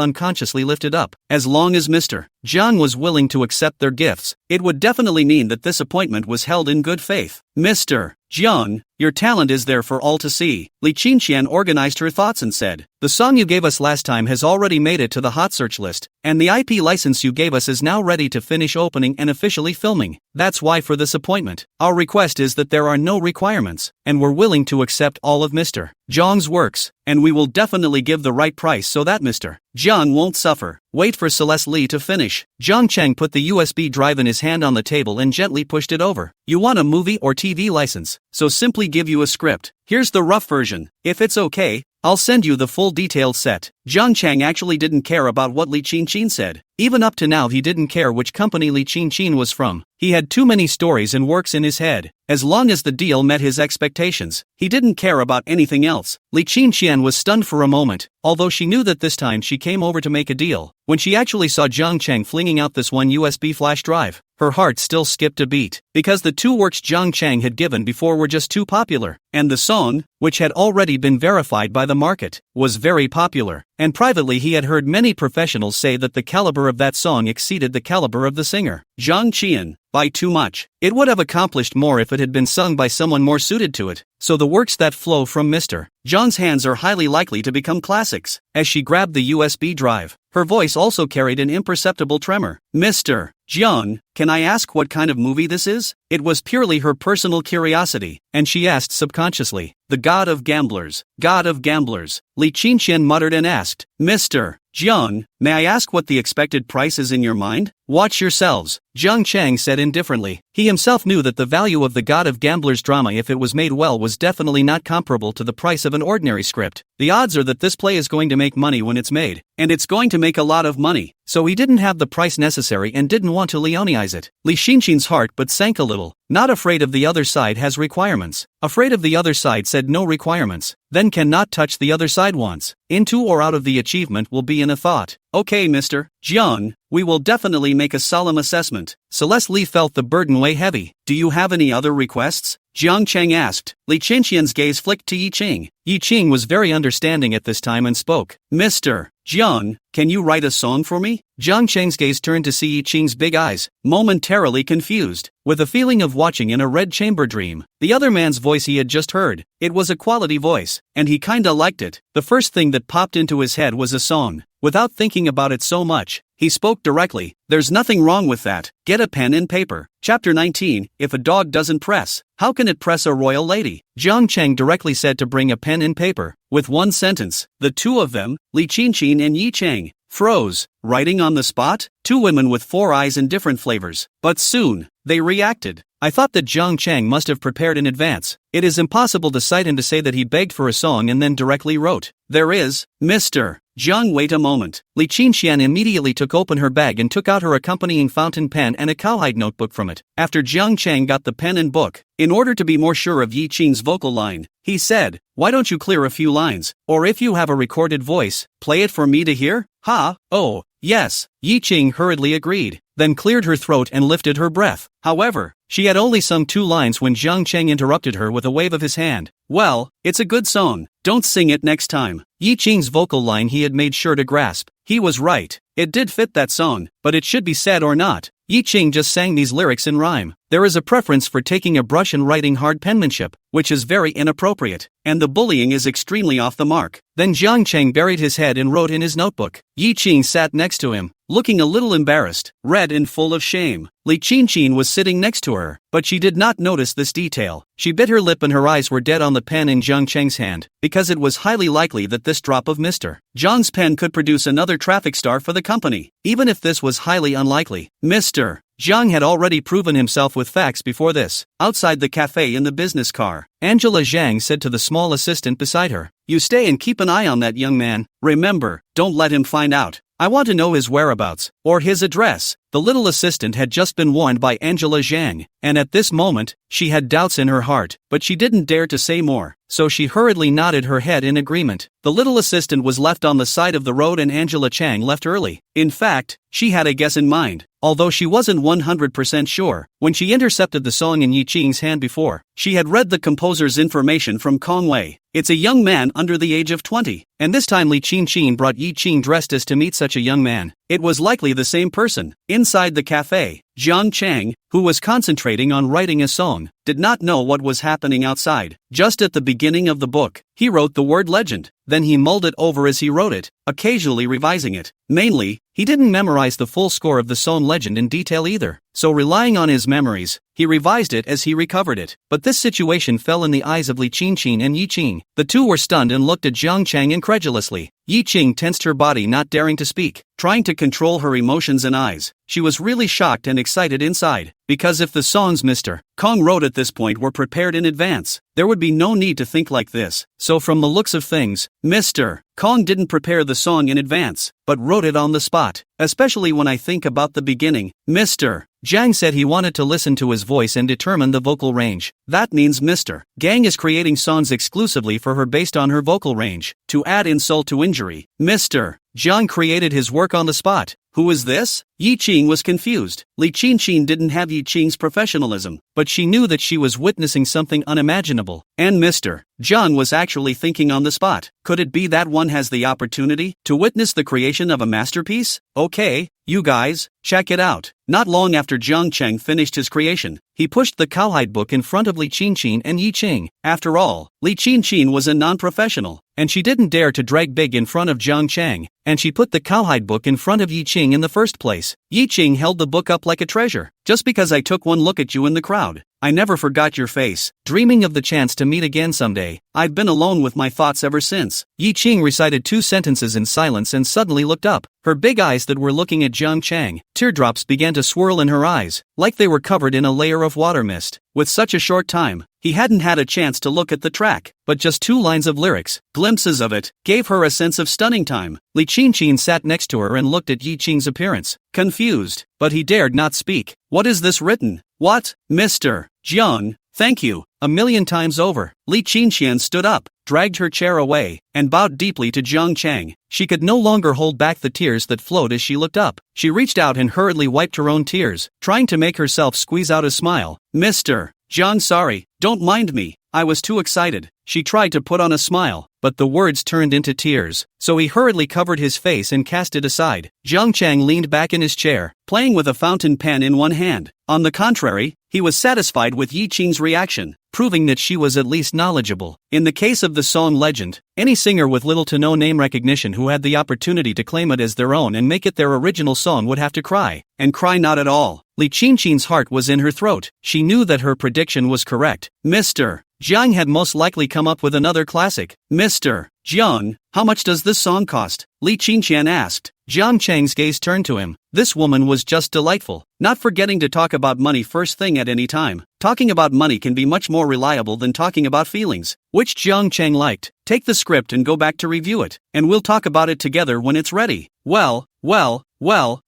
unconsciously lifted up. As long as Mr. Jiang was willing to accept their gifts, it would definitely mean that this appointment was held in good faith. Mr. Jiang, your talent is there for all to see. Li Qingxian organized her thoughts and said, the song you gave us last time has already made it to the hot search list, and the IP license you gave us is now ready to finish opening and officially filming. That's why for this appointment, our request is that there are no requirements, and we're willing to accept all of Mr. Jiang's works, and we will definitely give the right price so that Mr. Jiang won't suffer. Wait for Celeste Li to finish. Jiang Cheng put the USB drive in his hand on the table and gently pushed it over. You want a movie or TV license, so simply give you a script. Here's the rough version. If it's okay, I'll send you the full detailed set. Jiang Cheng actually didn't care about what Li Qingxian said. Even up to now he didn't care which company Li Qingxian was from. He had too many stories and works in his head. As long as the deal met his expectations, he didn't care about anything else. Li Qingxian was stunned for a moment, although she knew that this time she came over to make a deal. When she actually saw Jiang Cheng flinging out this one USB flash drive, her heart still skipped a beat, because the two works Jiang Cheng had given before were just too popular, and the song, which had already been verified by the market, was very popular, and privately he had heard many professionals say that the caliber of that song exceeded the caliber of the singer, Jiang Qian, by too much. It would have accomplished more if it had been sung by someone more suited to it, so the works that flow from Mr. Jiang's hands are highly likely to become classics. As she grabbed the USB drive, her voice also carried an imperceptible tremor. Mr. Jiang, can I ask what kind of movie this is? It was purely her personal curiosity, and she asked subconsciously. The God of Gamblers. God of Gamblers. Li Qingxian muttered and asked, Mr. Jiang, may I ask what the expected price is in your mind? Watch yourselves, Jiang Cheng said indifferently. He himself knew that the value of the God of Gamblers drama, if it was made well, was definitely not comparable to the price of an ordinary script. The odds are that this play is going to make money when it's made, and it's going to make a lot of money, so he didn't have the price necessary and didn't want to Leoneize it. Li Qingxian's heart but sank a little. Not afraid of the other side has requirements. Afraid of the other side said no requirements, then cannot touch the other side wants. Into or out of the achievement will be in a thought. Okay, Mr. Jiang, we will definitely make a solemn assessment. Celeste Li felt the burden weigh heavy. Do you have any other requests? Jiang Cheng asked. Li Qingqian's gaze flicked to Yi Qing. Yi Qing was very understanding at this time and spoke. Mr. Jiang, can you write a song for me? Jiang Cheng's gaze turned to see Yi Qing's big eyes, momentarily confused, with a feeling of watching in a red chamber dream. The other man's voice he had just heard, it was a quality voice, and he kinda liked it. The first thing that popped into his head was a song. Without thinking about it so much, he spoke directly. There's nothing wrong with that. Get a pen and paper. Chapter 19, If a dog doesn't press, how can it press a royal lady? Jiang Cheng directly said to bring a pen and paper. With one sentence, the two of them, Li Qingqin and Yi Cheng, froze, writing on the spot. Two women with four eyes in different flavors. But soon, they reacted. I thought that Jiang Cheng must have prepared in advance. It is impossible to cite him to say that he begged for a song and then directly wrote. There is, Mr. Jiang, wait a moment. Li Qingqian immediately took open her bag and took out her accompanying fountain pen and a cowhide notebook from it. After Jiang Cheng got the pen and book, in order to be more sure of Yi Qing's vocal line, he said, why don't you clear a few lines, or if you have a recorded voice, play it for me to hear? Ha, oh, yes. Yi Qing hurriedly agreed, then cleared her throat and lifted her breath. However, she had only sung 2 lines when Jiang Cheng interrupted her with a wave of his hand. Well, it's a good song. Don't sing it next time. Yi Qing's vocal line he had made sure to grasp. He was right. It did fit that song, but it should be said or not. Yi Qing just sang these lyrics in rhyme. There is a preference for taking a brush and writing hard penmanship, which is very inappropriate, and the bullying is extremely off the mark. Then Jiang Cheng buried his head and wrote in his notebook. Yi Qing sat next to him, looking a little embarrassed, red and full of shame. Li Qingqin was sitting next to her, but she did not notice this detail. She bit her lip and her eyes were dead on the pen in Jiang Cheng's hand, because it was highly likely that this drop of Mr. Jiang's pen could produce another traffic star for the company. Even if this was highly unlikely, Mr. Jiang had already proven himself with facts before this. Outside the cafe in the business car, Angela Zhang said to the small assistant beside her, you stay and keep an eye on that young man. Remember, don't let him find out. I want to know his whereabouts, or his address. The little assistant had just been warned by Angela Zhang, and at this moment, she had doubts in her heart, but she didn't dare to say more, so she hurriedly nodded her head in agreement. The little assistant was left on the side of the road and Angela Chang left early. In fact, she had a guess in mind, although she wasn't 100% sure. When she intercepted the song in Yi Qing's hand before, she had read the composer's information from Kong Wei. It's a young man under the age of 20, and this time Li Qingqin brought Yi Qing dressed as to meet such a young man. It was likely the same person. Inside the cafe, Jiang Cheng, who was concentrating on writing a song, did not know what was happening outside. Just at the beginning of the book, he wrote the word legend, then he mulled it over as he wrote it, occasionally revising it. Mainly, he didn't memorize the full score of the song legend in detail either, so relying on his memories, he revised it as he recovered it. But this situation fell in the eyes of Li Qingqin and Yi Qing. The two were stunned and looked at Jiang Cheng incredulously. Yi Qing tensed her body, not daring to speak, trying to control her emotions and eyes. She was really shocked and excited inside, because if the songs Mr. Kong wrote at this point were prepared in advance, there would be no need to think like this. So from the looks of things, Mr. Kong didn't prepare the song in advance, but wrote it on the spot. Especially when I think about the beginning. Mr. Jiang said he wanted to listen to his voice and determine the vocal range. That means Mr. Gang is creating songs exclusively for her based on her vocal range. To add insult to injury, Mr. Jiang created his work on the spot. Who is this? Yi Qing was confused. Li Qingqin didn't have Yi Qing's professionalism, but she knew that she was witnessing something unimaginable. And Mr. Jiang was actually thinking on the spot. Could it be that one has the opportunity to witness the creation of a masterpiece? Okay, you guys, check it out. Not long after Jiang Cheng finished his creation, he pushed the cowhide book in front of Li Qingqin and Yi Qing. After all, Li Qingqin was a non-professional, and she didn't dare to drag big in front of Jiang Cheng, and she put the cowhide book in front of Yi Qing in the first place. Yi Qing held the book up like a treasure. Just because I took one look at you in the crowd, I never forgot your face. Dreaming of the chance to meet again someday, I've been alone with my thoughts ever since. Yi Qing recited 2 sentences in silence and suddenly looked up. Her big eyes that were looking at Jiang Cheng, teardrops began to swirl in her eyes, like they were covered in a layer of water mist. With such a short time, he hadn't had a chance to look at the track, but just 2 lines of lyrics, glimpses of it, gave her a sense of stunning time. Li Qingqin sat next to her and looked at Yi Qing's appearance, confused, but he dared not speak. What is this written? What? Mr. Jiang, thank you. A million times over. Li Qingqian stood up, dragged her chair away, and bowed deeply to Jiang Cheng. She could no longer hold back the tears that flowed as she looked up. She reached out and hurriedly wiped her own tears, trying to make herself squeeze out a smile. Mr. Jiang, sorry, don't mind me. I was too excited. She tried to put on a smile, but the words turned into tears, so he hurriedly covered his face and cast it aside. Jiang Chang leaned back in his chair, playing with a fountain pen in one hand. On the contrary, he was satisfied with Yi Qing's reaction, proving that she was at least knowledgeable. In the case of the song Legend, any singer with little to no name recognition who had the opportunity to claim it as their own and make it their original song would have to cry, and cry not at all. Li Qingqing's heart was in her throat. She knew that her prediction was correct. Mr. Jiang had most likely come up with another classic. Mr. Jiang, how much does this song cost? Li Qingqian asked. Jiang Chang's gaze turned to him. This woman was just delightful, not forgetting to talk about money first thing at any time. Talking about money can be much more reliable than talking about feelings, which Jiang Chang liked. Take the script and go back to review it, and we'll talk about it together when it's ready. Well,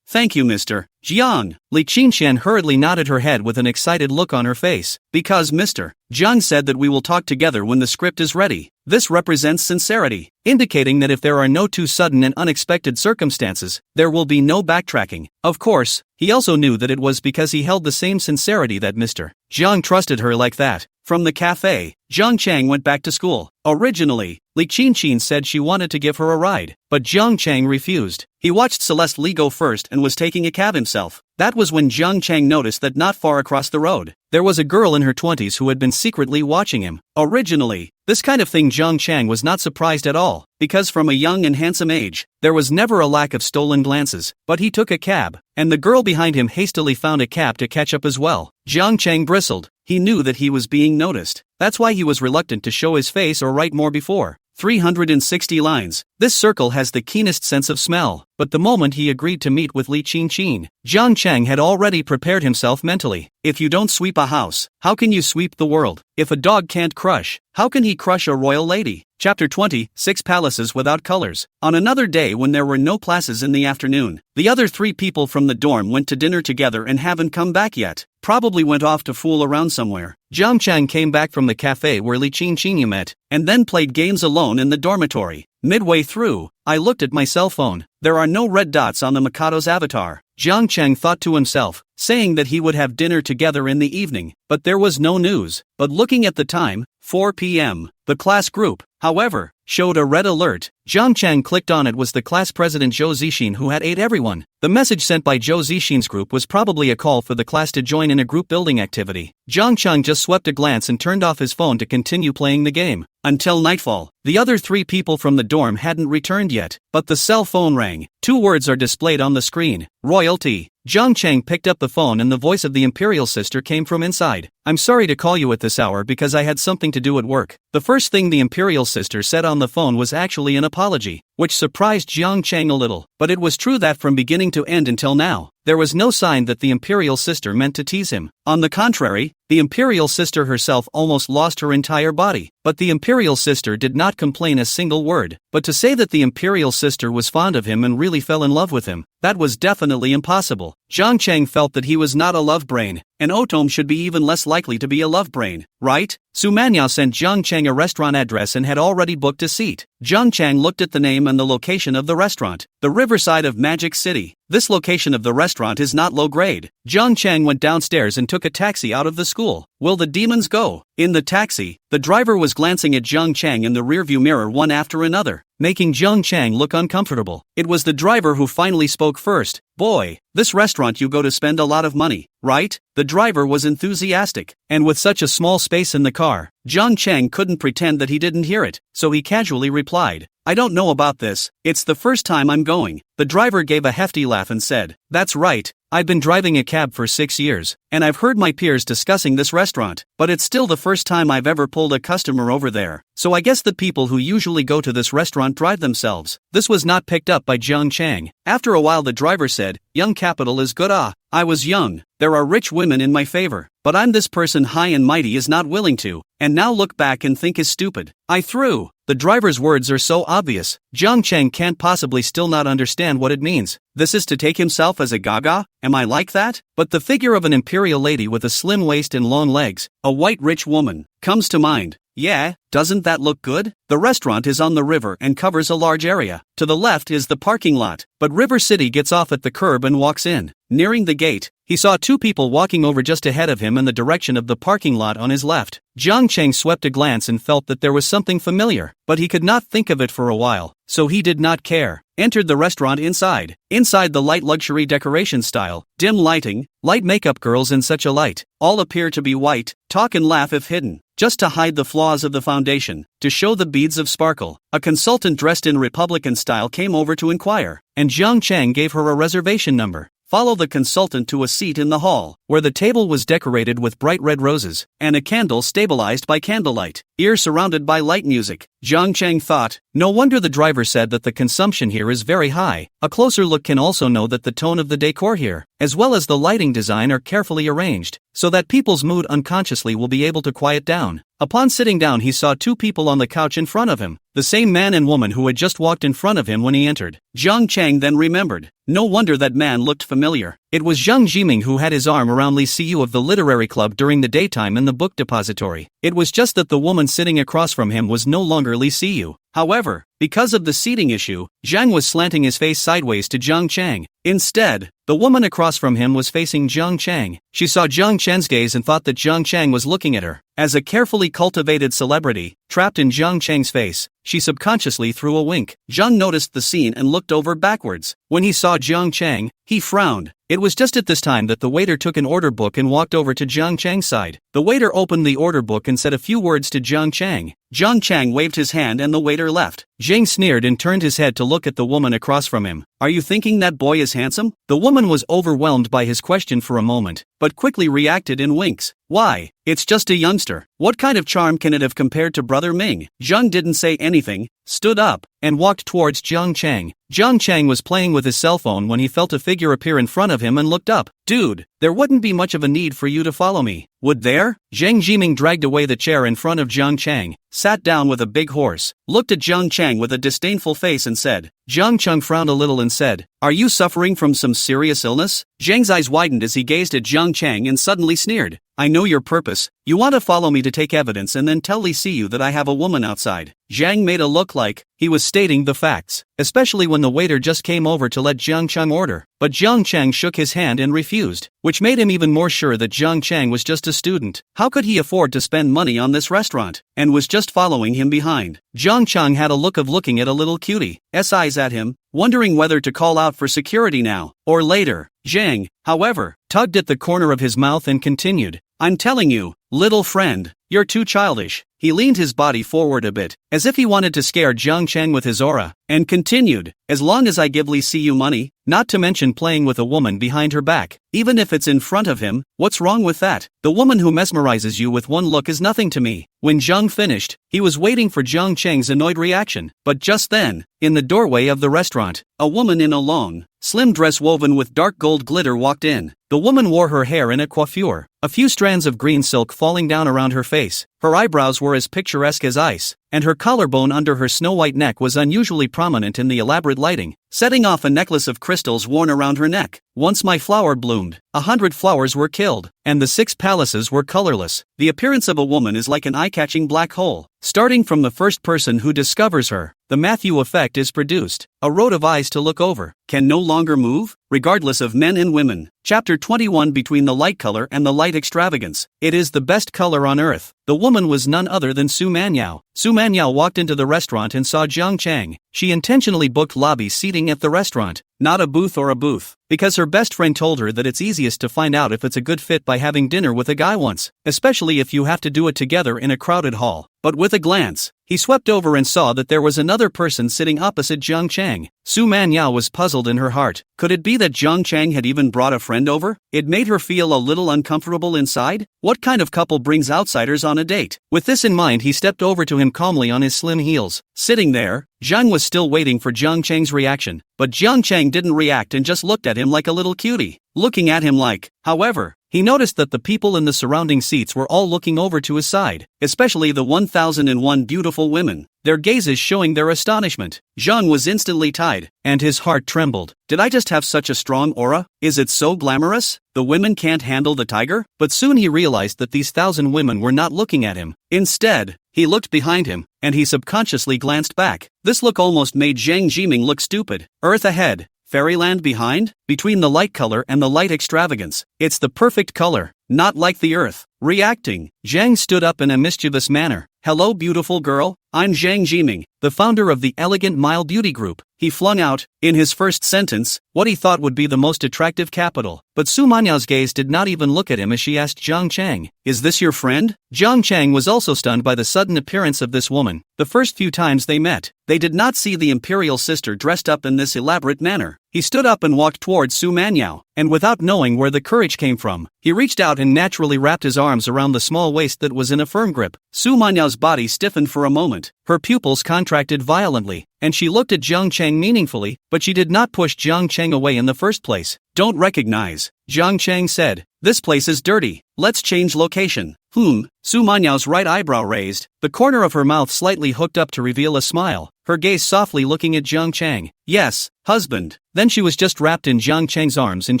thank you, Mr. Jiang. Li Qingqian hurriedly nodded her head with an excited look on her face. Because Mr. Jiang said that we will talk together when the script is ready. This represents sincerity, indicating that if there are no too sudden and unexpected circumstances, there will be no backtracking. Of course, he also knew that it was because he held the same sincerity that Mr. Jiang trusted her like that. From the cafe, Jiang Chang went back to school. Originally, Li Qingqing said she wanted to give her a ride, but Jiang Chang refused. He watched Celeste Li go first and was taking a cab himself. That was when Jiang Chang noticed that not far across the road, there was a girl in her 20s who had been secretly watching him. Originally, this kind of thing Jiang Chang was not surprised at all, because from a young and handsome age, there was never a lack of stolen glances. But he took a cab, and the girl behind him hastily found a cab to catch up as well. Jiang Chang bristled. He knew that he was being noticed. That's why he was reluctant to show his face or write more before. 360 lines. This circle has the keenest sense of smell. But the moment he agreed to meet with Li Qingqing, Jiang Chang had already prepared himself mentally. If you don't sweep a house, how can you sweep the world? If a dog can't crush, how can he crush a royal lady? Chapter 20, 6 Palaces Without Colors. On another day when there were no classes in the afternoon, the other 3 people from the dorm went to dinner together and haven't come back yet. Probably went off to fool around somewhere. Jiang Chang came back from the cafe where Li Qingqing met, and then played games alone in the dormitory. Midway through, I looked at my cell phone. There are no red dots on the Mikado's avatar. Jiang Chang thought to himself, saying that he would have dinner together in the evening, but there was no news. But looking at the time, 4 p.m., the class group, however, showed a red alert. Jiang Chang clicked on it. Was the class president Zhou Zixin who had ate everyone. The message sent by Zhou Zixin's group was probably a call for the class to join in a group building activity. Jiang Chang just swept a glance and turned off his phone to continue playing the game. Until nightfall, the other 3 people from the dorm hadn't returned yet, but the cell phone rang. 2 words are displayed on the screen. Royalty. Jiang Chang picked up the phone and the voice of the imperial sister came from inside. I'm sorry to call you at this hour because I had something to do at work. The first thing the imperial sister said on the phone was actually an apology, which surprised Jiang Chang a little, but it was true that from beginning to end until now, there was no sign that the imperial sister meant to tease him. On the contrary, the imperial sister herself almost lost her entire body. But the imperial sister did not complain a single word. But to say that the imperial sister was fond of him and really fell in love with him, that was definitely impossible. Jiang Chang felt that he was not a love brain, and Otom should be even less likely to be a love brain, right? Su Manyao sent Jiang Chang a restaurant address and had already booked a seat. Jiang Chang looked at the name and the location of the restaurant, the riverside of Magic City. This location of the restaurant is not low grade. Jiang Chang went downstairs and took a taxi out of the school. Will the demons go? In the taxi, the driver was glancing at Jiang Chang in the rearview mirror one after another, making Jiang Chang look uncomfortable. It was the driver who finally spoke first. Boy, this restaurant you go to spend a lot of money, right? The driver was enthusiastic, and with such a small space in the car, Jiang Chang couldn't pretend that he didn't hear it, so he casually replied, I don't know about this, it's the first time I'm going. The driver gave a hefty laugh and said, that's right, I've been driving a cab for 6 years, and I've heard my peers discussing this restaurant, but it's still the first time I've ever pulled a customer over there, so I guess the people who usually go to this restaurant drive themselves. This was not picked up by Jiang Chang. After a while the driver said, young capital is good. I was young, there are rich women in my favor, but I'm this person high and mighty is not willing to, and now look back and think is stupid. I threw. The driver's words are so obvious, Jiang Chang can't possibly still not understand what it means. This is to take himself as a gaga? Am I like that? But the figure of an imperial lady with a slim waist and long legs, a white rich woman, comes to mind. Yeah, doesn't that look good? The restaurant is on the river and covers a large area. To the left is the parking lot, but River City gets off at the curb and walks in. Nearing the gate, he saw two people walking over just ahead of him in the direction of the parking lot on his left. Jiang Cheng swept a glance and felt that there was something familiar, but he could not think of it for a while, so he did not care. Entered the restaurant inside. Inside, the light luxury decoration style, dim lighting, light makeup, girls in such a light, all appear to be white, talk and laugh if hidden, just to hide the flaws of the foundation, to show the beads of sparkle. A consultant dressed in Republican style came over to inquire, and Jiang Cheng gave her a reservation number. Follow the consultant to a seat in the hall, where the table was decorated with bright red roses, and a candle stabilized by candlelight, ear surrounded by light music. Jiang Cheng thought, no wonder the driver said that the consumption here is very high. A closer look can also know that the tone of the decor here, as well as the lighting design, are carefully arranged, so that people's mood unconsciously will be able to quiet down. Upon sitting down, he saw two people on the couch in front of him, the same man and woman who had just walked in front of him when he entered. Jiang Cheng then remembered. No wonder that man looked familiar. It was Zhang Jiming who had his arm around Li Siyu of the literary club during the daytime in the book depository. It was just that the woman sitting across from him was no longer Li Siyu. However, because of the seating issue, Zhang was slanting his face sideways to Jiang Cheng. Instead, the woman across from him was facing Jiang Cheng. She saw Jiang Cheng's gaze and thought that Jiang Cheng was looking at her. As a carefully cultivated celebrity, trapped in Jiang Cheng's face, she subconsciously threw a wink. Zhang noticed the scene and looked over backwards. When he saw Jiang Cheng, he frowned. It was just at this time that the waiter took an order book and walked over to Jiang Cheng's side. The waiter opened the order book and said a few words to Jiang Cheng. Jiang Cheng waved his hand and the waiter left. Zhang sneered and turned his head to look at the woman across from him. Are you thinking that boy is handsome? The woman was overwhelmed by his question for a moment, but quickly reacted in winks. Why? It's just a youngster. What kind of charm can it have compared to Brother Ming? Zhang didn't say anything, stood up, and walked towards Jiang Cheng. Jiang Cheng was playing with his cell phone when he felt a figure appear in front of him and looked up. Dude, there wouldn't be much of a need for you to follow me, would there? Zhang Jiming dragged away the chair in front of Jiang Cheng, sat down with a big horse, looked at Jiang Cheng with a disdainful face and said. Jiang Cheng frowned a little and said, are you suffering from some serious illness? Zhang's eyes widened as he gazed at Jiang Cheng and suddenly sneered. I know your purpose. You want to follow me to take evidence and then tell Li Siyu that I have a woman outside. Zhang made a look like he was stating the facts, especially when the waiter just came over to let Jiang Cheng order. But Jiang Cheng shook his hand and refused, which made him even more sure that Jiang Cheng was just a student. How could he afford to spend money on this restaurant? And was just following him behind. Jiang Cheng had a look of looking at a little cutie's eyes at him, wondering whether to call out for security now or later. Zhang, however, tugged at the corner of his mouth and continued, I'm telling you, little friend, you're too childish. He leaned his body forward a bit, as if he wanted to scare Jiang Cheng with his aura, and continued, as long as I give Li Siyu money, not to mention playing with a woman behind her back, even if it's in front of him, what's wrong with that? The woman who mesmerizes you with one look is nothing to me. When Zhang finished, he was waiting for Jiang Cheng's annoyed reaction, but just then, in the doorway of the restaurant, a woman in a long, slim dress woven with dark gold glitter walked in. The woman wore her hair in a coiffure, a few strands of green silk falling down around her face. Her eyebrows were as picturesque as ice, and her collarbone under her snow-white neck was unusually prominent in the elaborate lighting, setting off a necklace of crystals worn around her neck. Once my flower bloomed, 100 flowers were killed, and the 6 palaces were colorless. The appearance of a woman is like an eye-catching black hole. Starting from the first person who discovers her, the Matthew effect is produced. A road of eyes to look over, can no longer move, regardless of men and women. Chapter 21 Between the light color and the light extravagance. It is the best color on earth. The woman was none other than Su Manyao. Su Manyao walked into the restaurant and saw Jiang Cheng. She intentionally booked lobby seating at the restaurant, not a booth or a booth, because her best friend told her that it's easiest to find out if it's a good fit by having dinner with a guy once, especially if you have to do it together in a crowded hall. But with a glance, he swept over and saw that there was another person sitting opposite Jiang Cheng. Su Manyao was puzzled in her heart. Could it be that Jiang Cheng had even brought a friend over? It made her feel a little uncomfortable inside. What kind of couple brings outsiders on a date? With this in mind, he stepped over to him calmly on his slim heels. Sitting there, Zhang was still waiting for Jiang Cheng's reaction, but Jiang Cheng didn't react and just looked at him like a little cutie. Looking at him like, however, he noticed that the people in the surrounding seats were all looking over to his side, especially the 1001 beautiful women, their gazes showing their astonishment. Zhang was instantly tied, and his heart trembled. Did I just have such a strong aura? Is it so glamorous? The women can't handle the tiger? But soon he realized that these 1,000 women were not looking at him. Instead, he looked behind him, and he subconsciously glanced back. This look almost made Zhang Jiming look stupid. Earth ahead. Fairyland behind? Between the light color and the light extravagance, it's the perfect color, not like the earth. Reacting, Zhang stood up in a mischievous manner. Hello beautiful girl, I'm Zhang Jiming, the founder of the Elegant Mile Beauty Group. He flung out, in his first sentence, what he thought would be the most attractive capital. But Su Manyao's gaze did not even look at him as she asked Zhang Chang, is this your friend? Zhang Chang was also stunned by the sudden appearance of this woman. The first few times they met, they did not see the imperial sister dressed up in this elaborate manner. He stood up and walked towards Su Manyao, and without knowing where the courage came from, he reached out and naturally wrapped his arms around the small waist that was in a firm grip. Su Manyao's body stiffened for a moment, her pupils contracted violently, and she looked at Zhang Chang meaningfully, but she did not push Zhang Chang away in the first place. Don't recognize, Zhang Chang said. This place is dirty, let's change location. Su Manyao's right eyebrow raised, the corner of her mouth slightly hooked up to reveal a smile, her gaze softly looking at Zhang Chang. Yes, husband. Then she was just wrapped in Zhang Chang's arms and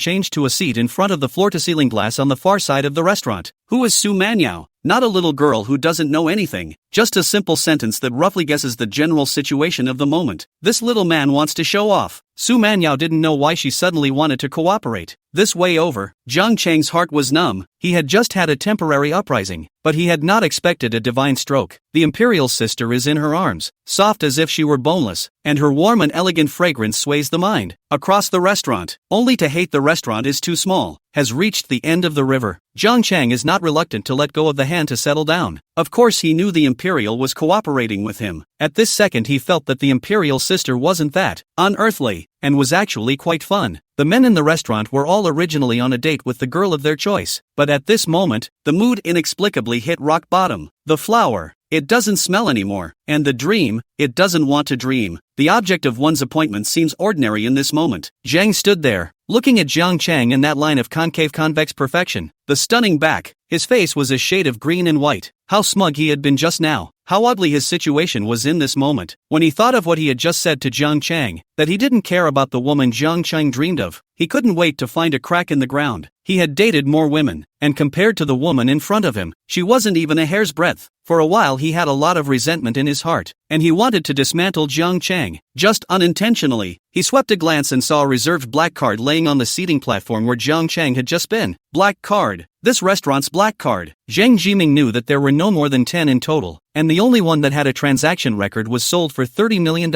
changed to a seat in front of the floor-to-ceiling glass on the far side of the restaurant. Who is Su Manyao? Not a little girl who doesn't know anything, just a simple sentence that roughly guesses the general situation of the moment. This little man wants to show off. Su Manyao didn't know why she suddenly wanted to cooperate. This way over, Zhang Chang's heart was numb. He had just had a temporary uprising, but he had not expected a divine stroke. The imperial sister is in her arms, soft as if she were boneless, and her warm and elegant fragrance sways the mind. Across the restaurant, only to hate the restaurant is too small, has reached the end of the river. Zhang Chang is not reluctant to let go of the hand to settle down. Of course he knew the imperial was cooperating with him. At this second he felt that the imperial sister wasn't that unearthly, and was actually quite fun. The men in the restaurant were all originally on a date with the girl of their choice, but at this moment, the mood inexplicably hit rock bottom. The flower, it doesn't smell anymore, and the dream, it doesn't want to dream. The object of one's appointment seems ordinary in this moment. Zhang stood there, looking at Zhang Chang in that line of concave convex perfection, the stunning back. His face was a shade of green and white. How smug he had been just now. How oddly his situation was in this moment. When he thought of what he had just said to Zhang Chang, that he didn't care about the woman Zhang Chang dreamed of, he couldn't wait to find a crack in the ground. He had dated more women, and compared to the woman in front of him, she wasn't even a hair's breadth. For a while he had a lot of resentment in his heart, and he wanted to dismantle Zhang Chang, just unintentionally. He swept a glance and saw a reserved black card laying on the seating platform where Zhang Chang had just been. Black card. This restaurant's black card. Zhang Jiming knew that there were no more than 10 in total, and the only one that had a transaction record was sold for $30 million.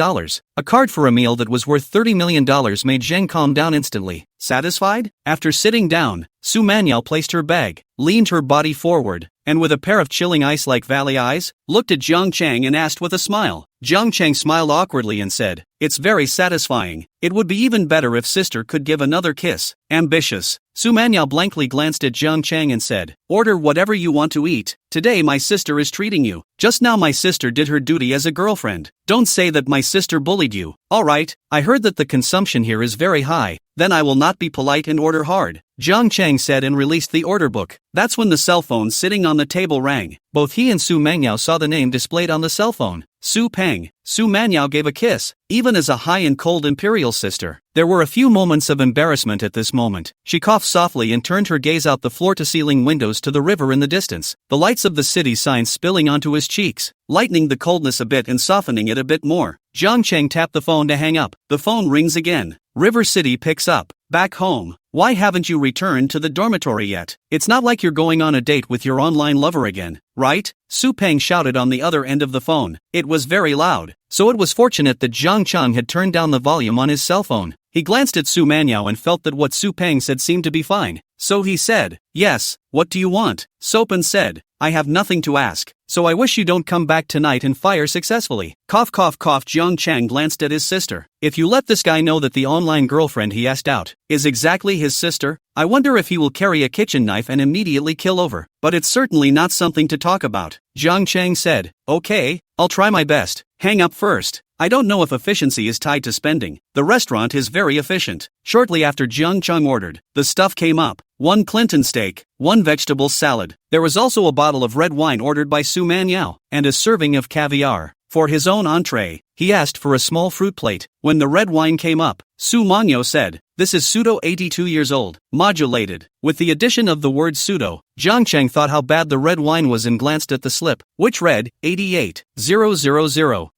A card for a meal that was worth $30 million made Zhang calm down instantly. Satisfied? After sitting down, Su Manyao placed her bag, leaned her body forward, and with a pair of chilling ice-like valley eyes, looked at Zhang Chang and asked with a smile. Zhang Chang smiled awkwardly and said, "It's very satisfying. It would be even better if sister could give another kiss." Ambitious. Su Manyao blankly glanced at Zhang Chang and said, "Order whatever you want to eat. Today my sister is treating you. Just now my sister did her duty as a girlfriend. Don't say that my sister bullied you." "Alright, I heard that the consumption here is very high. Then I will not be polite and order hard," Zhang Chang said and released the order book. That's when the cell phone sitting on the table rang. Both he and Su Manyao saw the name displayed on the cell phone. Su Peng. Su Manyao gave a kiss, even as a high and cold imperial sister. There were a few moments of embarrassment at this moment. She coughed softly and turned her gaze out the floor-to-ceiling windows to the river in the distance, the lights of the city sign spilling onto his cheeks, lightening the coldness a bit and softening it a bit more. Zhang Cheng tapped the phone to hang up. The phone rings again. River City picks up. Back home. Why haven't you returned to the dormitory yet? It's not like you're going on a date with your online lover again, right? Su Peng shouted on the other end of the phone. It was very loud, so it was fortunate that Zhang Chang had turned down the volume on his cell phone. He glanced at Su Manyao and felt that what Su Peng said seemed to be fine. So he said, "Yes, what do you want?" Sopan said, "I have nothing to ask, so I wish you don't come back tonight and fire successfully." Cough cough cough. Zhang Chang glanced at his sister. "If you let this guy know that the online girlfriend he asked out is exactly his sister, I wonder if he will carry a kitchen knife and immediately kill over. But it's certainly not something to talk about." Zhang Chang said, "Okay, I'll try my best. Hang up first. I don't know if efficiency is tied to spending. The restaurant is very efficient." Shortly after Zhang Chang ordered, the stuff came up. 1 Clinton steak, 1 vegetable salad. There was also a bottle of red wine ordered by Su Manyao, and a serving of caviar. For his own entree, he asked for a small fruit plate. When the red wine came up, Su Manyao said, "This is pseudo 82 years old, modulated." With the addition of the word pseudo, Zhang Cheng thought how bad the red wine was and glanced at the slip, which read, 88,000,00.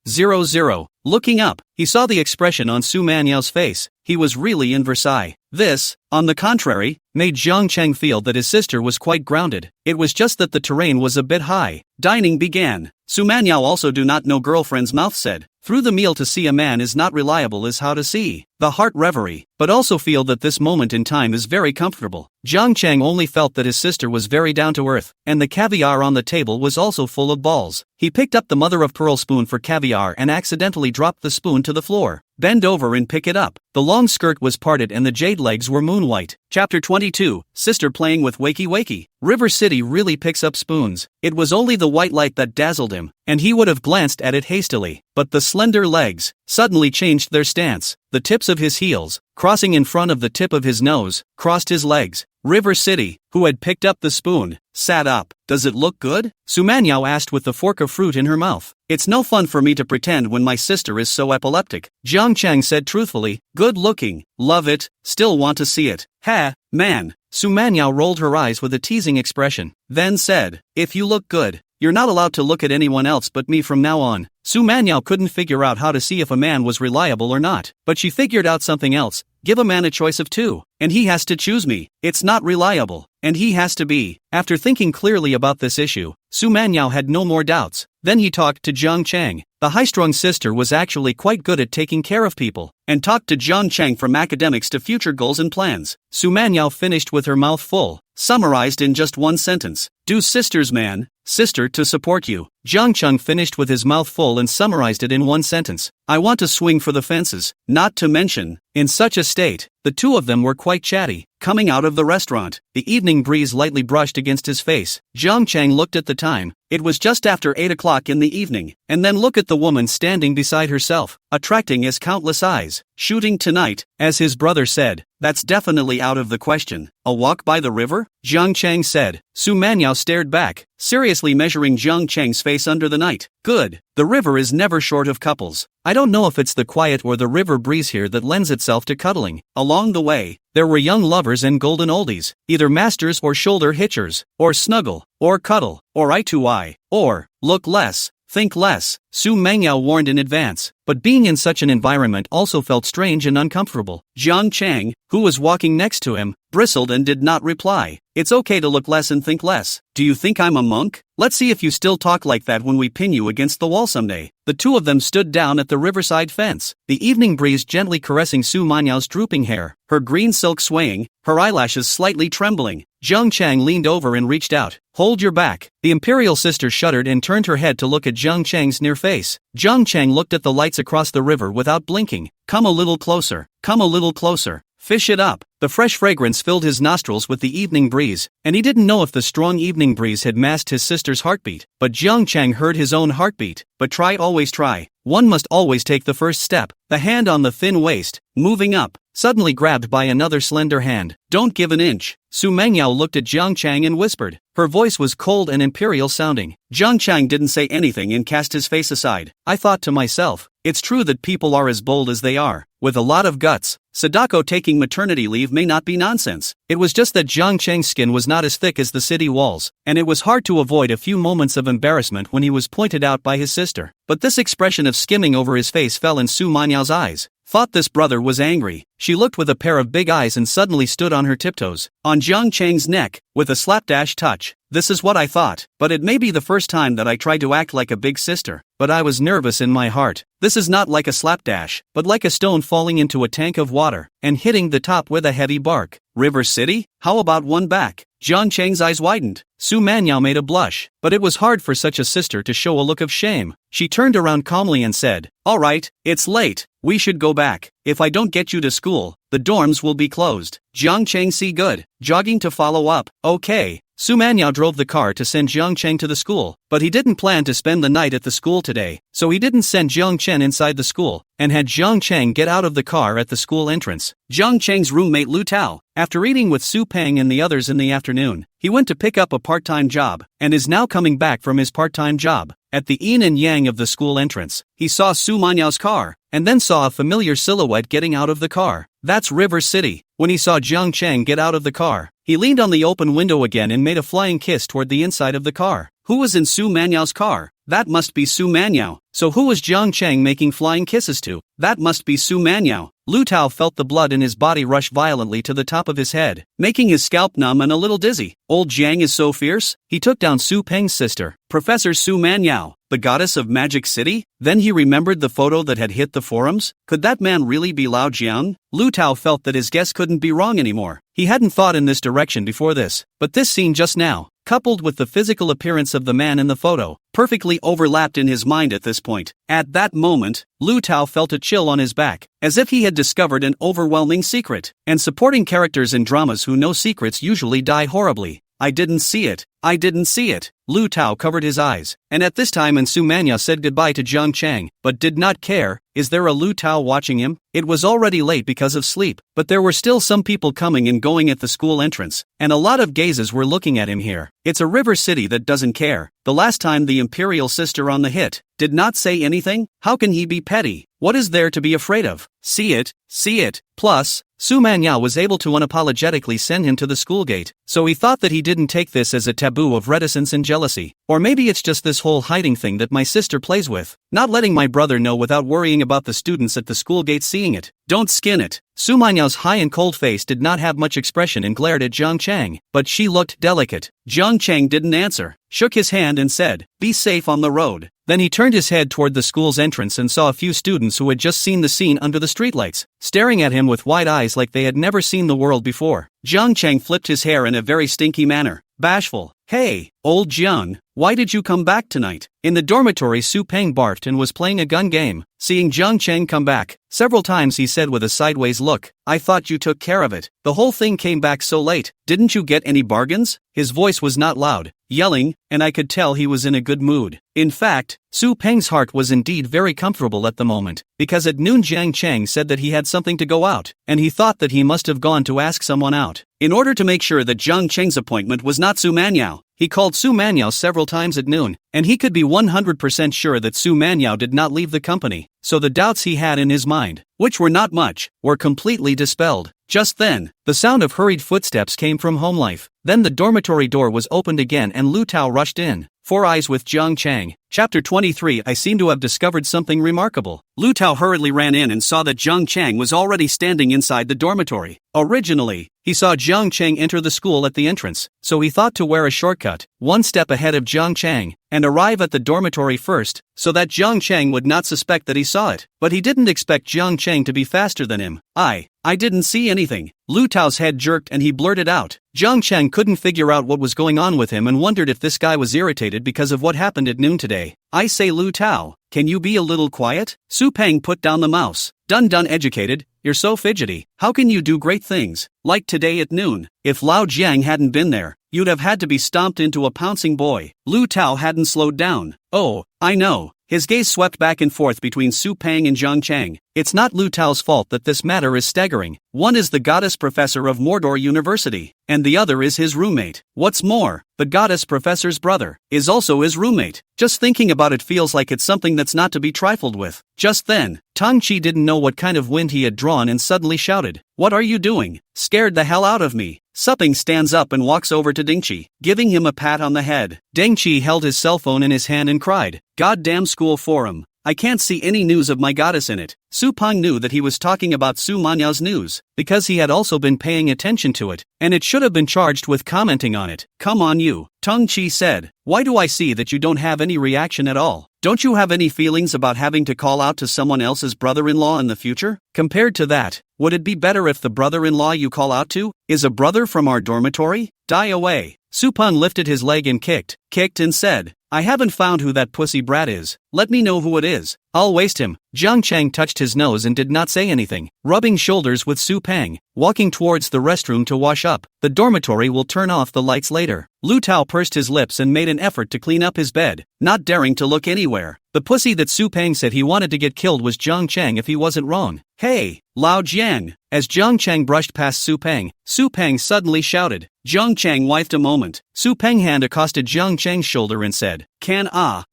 Looking up, he saw the expression on Su Manyao's face. He was really in Versailles. This, on the contrary, made Jiang Cheng feel that his sister was quite grounded. It was just that the terrain was a bit high. Dining began. Su Manyao also do not know girlfriend's mouth said. Through the meal to see a man is not reliable is how to see the heart reverie, but also feel that this moment in time is very comfortable. Jiang Cheng only felt that his sister was very down to earth, and the caviar on the table was also full of balls. He picked up the mother of pearl spoon for caviar and accidentally dropped the spoon to the floor. Bend over and pick it up. The long skirt was parted and the jade legs were moon white. Chapter 22, Sister playing with Wakey Wakey. River City really picks up spoons. It was only the white light that dazzled him, and he would have glanced at it hastily, but the slender legs suddenly changed their stance. The tips of his heels, crossing in front of the tip of his nose, crossed his legs. River City, who had picked up the spoon, sat up. Does it look good? Su Manyao asked with the fork of fruit in her mouth. It's no fun for me to pretend when my sister is so epileptic. Jiang Cheng said truthfully. Good looking. Love it. Still want to see it. Ha, man. Su Manyao rolled her eyes with a teasing expression, then said, if you look good, you're not allowed to look at anyone else but me from now on. Su Manyao couldn't figure out how to see if a man was reliable or not, but she figured out something else. Give a man a choice of two, and he has to choose me. It's not reliable, and he has to be. After thinking clearly about this issue, Su Manyao had no more doubts. Then he talked to Jiang Cheng. The high-strung sister was actually quite good at taking care of people, and talked to Jiang Cheng from academics to future goals and plans. Su Manyao finished with her mouth full, summarized in just one sentence. Do sisters man, sister to support you. Jiang Cheng finished with his mouth full and summarized it in one sentence. I want to swing for the fences, not to mention. In such a state, the two of them were quite chatty. Coming out of the restaurant, the evening breeze lightly brushed against his face. Jiang Cheng looked at the time. It was just after 8 o'clock in the evening. And then look at the woman standing beside herself, attracting his countless eyes. Shooting tonight, as his brother said. That's definitely out of the question. A walk by the river? Jiang Cheng said. Su Manyao stared back, seriously measuring Jiang Cheng's face under the night. Good. The river is never short of couples. I don't know if it's the quiet or the river breeze here that lends itself to cuddling. Along the way, there were young lovers and golden oldies, either masters or shoulder hitchers, or snuggle, or cuddle, or eye to eye, or look less, think less. Su Manyao warned in advance, but being in such an environment also felt strange and uncomfortable. Jiang Cheng, who was walking next to him, bristled and did not reply. It's okay to look less and think less. Do you think I'm a monk? Let's see if you still talk like that when we pin you against the wall someday. The two of them stood down at the riverside fence, the evening breeze gently caressing Su Manyao's drooping hair, her green silk swaying, her eyelashes slightly trembling. Jiang Cheng leaned over and reached out. Hold your back. The imperial sister shuddered and turned her head to look at Jiang Cheng's near face. Jiang Cheng looked at the lights across the river without blinking. Come a little closer. Come a little closer. Fish it up. The fresh fragrance filled his nostrils with the evening breeze, and he didn't know if the strong evening breeze had masked his sister's heartbeat, but Jiang Cheng heard his own heartbeat. But always try. One must always take the first step. The hand on the thin waist, moving up, suddenly grabbed by another slender hand. Don't give an inch. Su Manyao looked at Jiang Cheng and whispered. Her voice was cold and imperial sounding. Jiang Cheng didn't say anything and cast his face aside. I thought to myself, it's true that people are as bold as they are, with a lot of guts. Sadako taking maternity leave may not be nonsense. It was just that Jiang Cheng's skin was not as thick as the city walls, and it was hard to avoid a few moments of embarrassment when he was pointed out by his sister. But this expression of skimming over his face fell in Su Manyao's eyes. Thought this brother was angry. She looked with a pair of big eyes and suddenly stood on her tiptoes, on Jiang Cheng's neck, with a slapdash touch. This is what I thought, but it may be the first time that I tried to act like a big sister, but I was nervous in my heart. This is not like a slapdash, but like a stone falling into a tank of water, and hitting the top with a heavy bark. River City? How about one back? Jiang Cheng's eyes widened. Su Manyao made a blush, but it was hard for such a sister to show a look of shame. She turned around calmly and said, all right, it's late. We should go back. If I don't get you to school, the dorms will be closed. Jiang Cheng see good. Jogging to follow up. Okay. Su Manyao drove the car to send Jiang Cheng to the school, but he didn't plan to spend the night at the school today, so he didn't send Jiang Cheng inside the school, and had Jiang Cheng get out of the car at the school entrance. Jiang Cheng's roommate Lu Tao, after eating with Su Peng and the others in the afternoon, he went to pick up a part-time job, and is now coming back from his part-time job. At the yin and yang of the school entrance, he saw Su Manyao's car, and then saw a familiar silhouette getting out of the car. That's River City. When he saw Jiang Cheng get out of the car, he leaned on the open window again and made a flying kiss toward the inside of the car. Who was in Su Manyao's car? That must be Su Manyao. So who was Jiang Cheng making flying kisses to? That must be Su Manyao. Lu Tao felt the blood in his body rush violently to the top of his head, making his scalp numb and a little dizzy. Old Jiang is so fierce? He took down Su Peng's sister, Professor Su Manyao, the goddess of Magic City? Then he remembered the photo that had hit the forums. Could that man really be Lao Jian? Lu Tao felt that his guess couldn't be wrong anymore. He hadn't thought in this direction before this, but this scene just now, coupled with the physical appearance of the man in the photo, perfectly overlapped in his mind at this point. At that moment, Lu Tao felt a chill on his back, as if he had discovered an overwhelming secret. And supporting characters in dramas who know secrets usually die horribly. I didn't see it. I didn't see it. Lu Tao covered his eyes, and at this time Su Manya said goodbye to Jiang Cheng, but did not care. Is there a Lu Tao watching him? It was already late because of sleep, but there were still some people coming and going at the school entrance, and a lot of gazes were looking at him here. It's a river city that doesn't care. The last time the imperial sister on the hit did not say anything. How can he be petty? What is there to be afraid of? See it, see it. Plus, Su Manya was able to unapologetically send him to the school gate, so he thought that he didn't take this as a taboo of reticence and jealousy. Or maybe it's just this whole hiding thing that my sister plays with, not letting my brother know without worrying about the students at the school gate seeing it. Don't skin it. Su Manyao's high and cold face did not have much expression and glared at Jiang Cheng, but she looked delicate. Jiang Cheng didn't answer, shook his hand and said, "Be safe on the road." Then he turned his head toward the school's entrance and saw a few students who had just seen the scene under the streetlights, staring at him with wide eyes like they had never seen the world before. Jiang Cheng flipped his hair in a very stinky manner, bashful. "Hey, old Jiang, why did you come back tonight?" In the dormitory, Su Peng barfed and was playing a gun game. Seeing Jiang Cheng come back, several times he said with a sideways look, "I thought you took care of it. The whole thing came back so late. Didn't you get any bargains?" His voice was not loud, yelling, and I could tell he was in a good mood. In fact, Su Peng's heart was indeed very comfortable at the moment, because at noon Jiang Cheng said that he had something to go out, and he thought that he must have gone to ask someone out. In order to make sure that Jiang Cheng's appointment was not Su Manyao, he called Su Manyao several times at noon, and he could be 100% sure that Su Manyao did not leave the company, so the doubts he had in his mind, which were not much, were completely dispelled. Just then, the sound of hurried footsteps came from home life. Then the dormitory door was opened again and Lu Tao rushed in. Four Eyes with Jiang Cheng. Chapter 23. I seem to have discovered something remarkable. Lu Tao hurriedly ran in and saw that Jiang Cheng was already standing inside the dormitory. Originally, he saw Jiang Cheng enter the school at the entrance, so he thought to wear a shortcut, one step ahead of Jiang Cheng, and arrive at the dormitory first, so that Jiang Cheng would not suspect that he saw it. But he didn't expect Jiang Cheng to be faster than him. I didn't see anything. Lu Tao's head jerked and he blurted out. Jiang Cheng couldn't figure out what was going on with him and wondered if this guy was irritated because of what happened at noon today. I say, Lu Tao, can you be a little quiet? Su Peng put down the mouse. Done educated, you're so fidgety. How can you do great things, like today at noon? If Lao Jiang hadn't been there, you'd have had to be stomped into a pouncing boy. Lu Tao hadn't slowed down. Oh, I know. His gaze swept back and forth between Su Peng and Jiang Cheng. It's not Lu Tao's fault that this matter is staggering. One is the goddess professor of Mordor University, and the other is his roommate. What's more, the goddess professor's brother is also his roommate. Just thinking about it feels like it's something that's not to be trifled with. Just then, Tang Chi didn't know what kind of wind he had drawn and suddenly shouted, "What are you doing? Scared the hell out of me." Supping stands up and walks over to Dingqi, giving him a pat on the head. Dingqi held his cell phone in his hand and cried, "Goddamn school forum. I can't see any news of my goddess in it." Su Peng knew that he was talking about Su Manyao's news, because he had also been paying attention to it, and it should have been charged with commenting on it. "Come on you," Tang Chi said. "Why do I see that you don't have any reaction at all? Don't you have any feelings about having to call out to someone else's brother-in-law in the future? Compared to that, would it be better if the brother-in-law you call out to is a brother from our dormitory? Die away." Su Peng lifted his leg and kicked and said, "I haven't found who that pussy brat is. Let me know who it is. I'll waste him." Jiang Cheng touched his nose and did not say anything, rubbing shoulders with Su Peng, walking towards the restroom to wash up. The dormitory will turn off the lights later. Lu Tao pursed his lips and made an effort to clean up his bed, not daring to look anywhere. The pussy that Su Peng said he wanted to get killed was Jiang Cheng if he wasn't wrong. "Hey, Lao Jiang!" As Jiang Cheng brushed past Su Peng suddenly shouted. Jiang Cheng wifed a moment. Su Peng hand accosted Jiang Cheng's shoulder and said,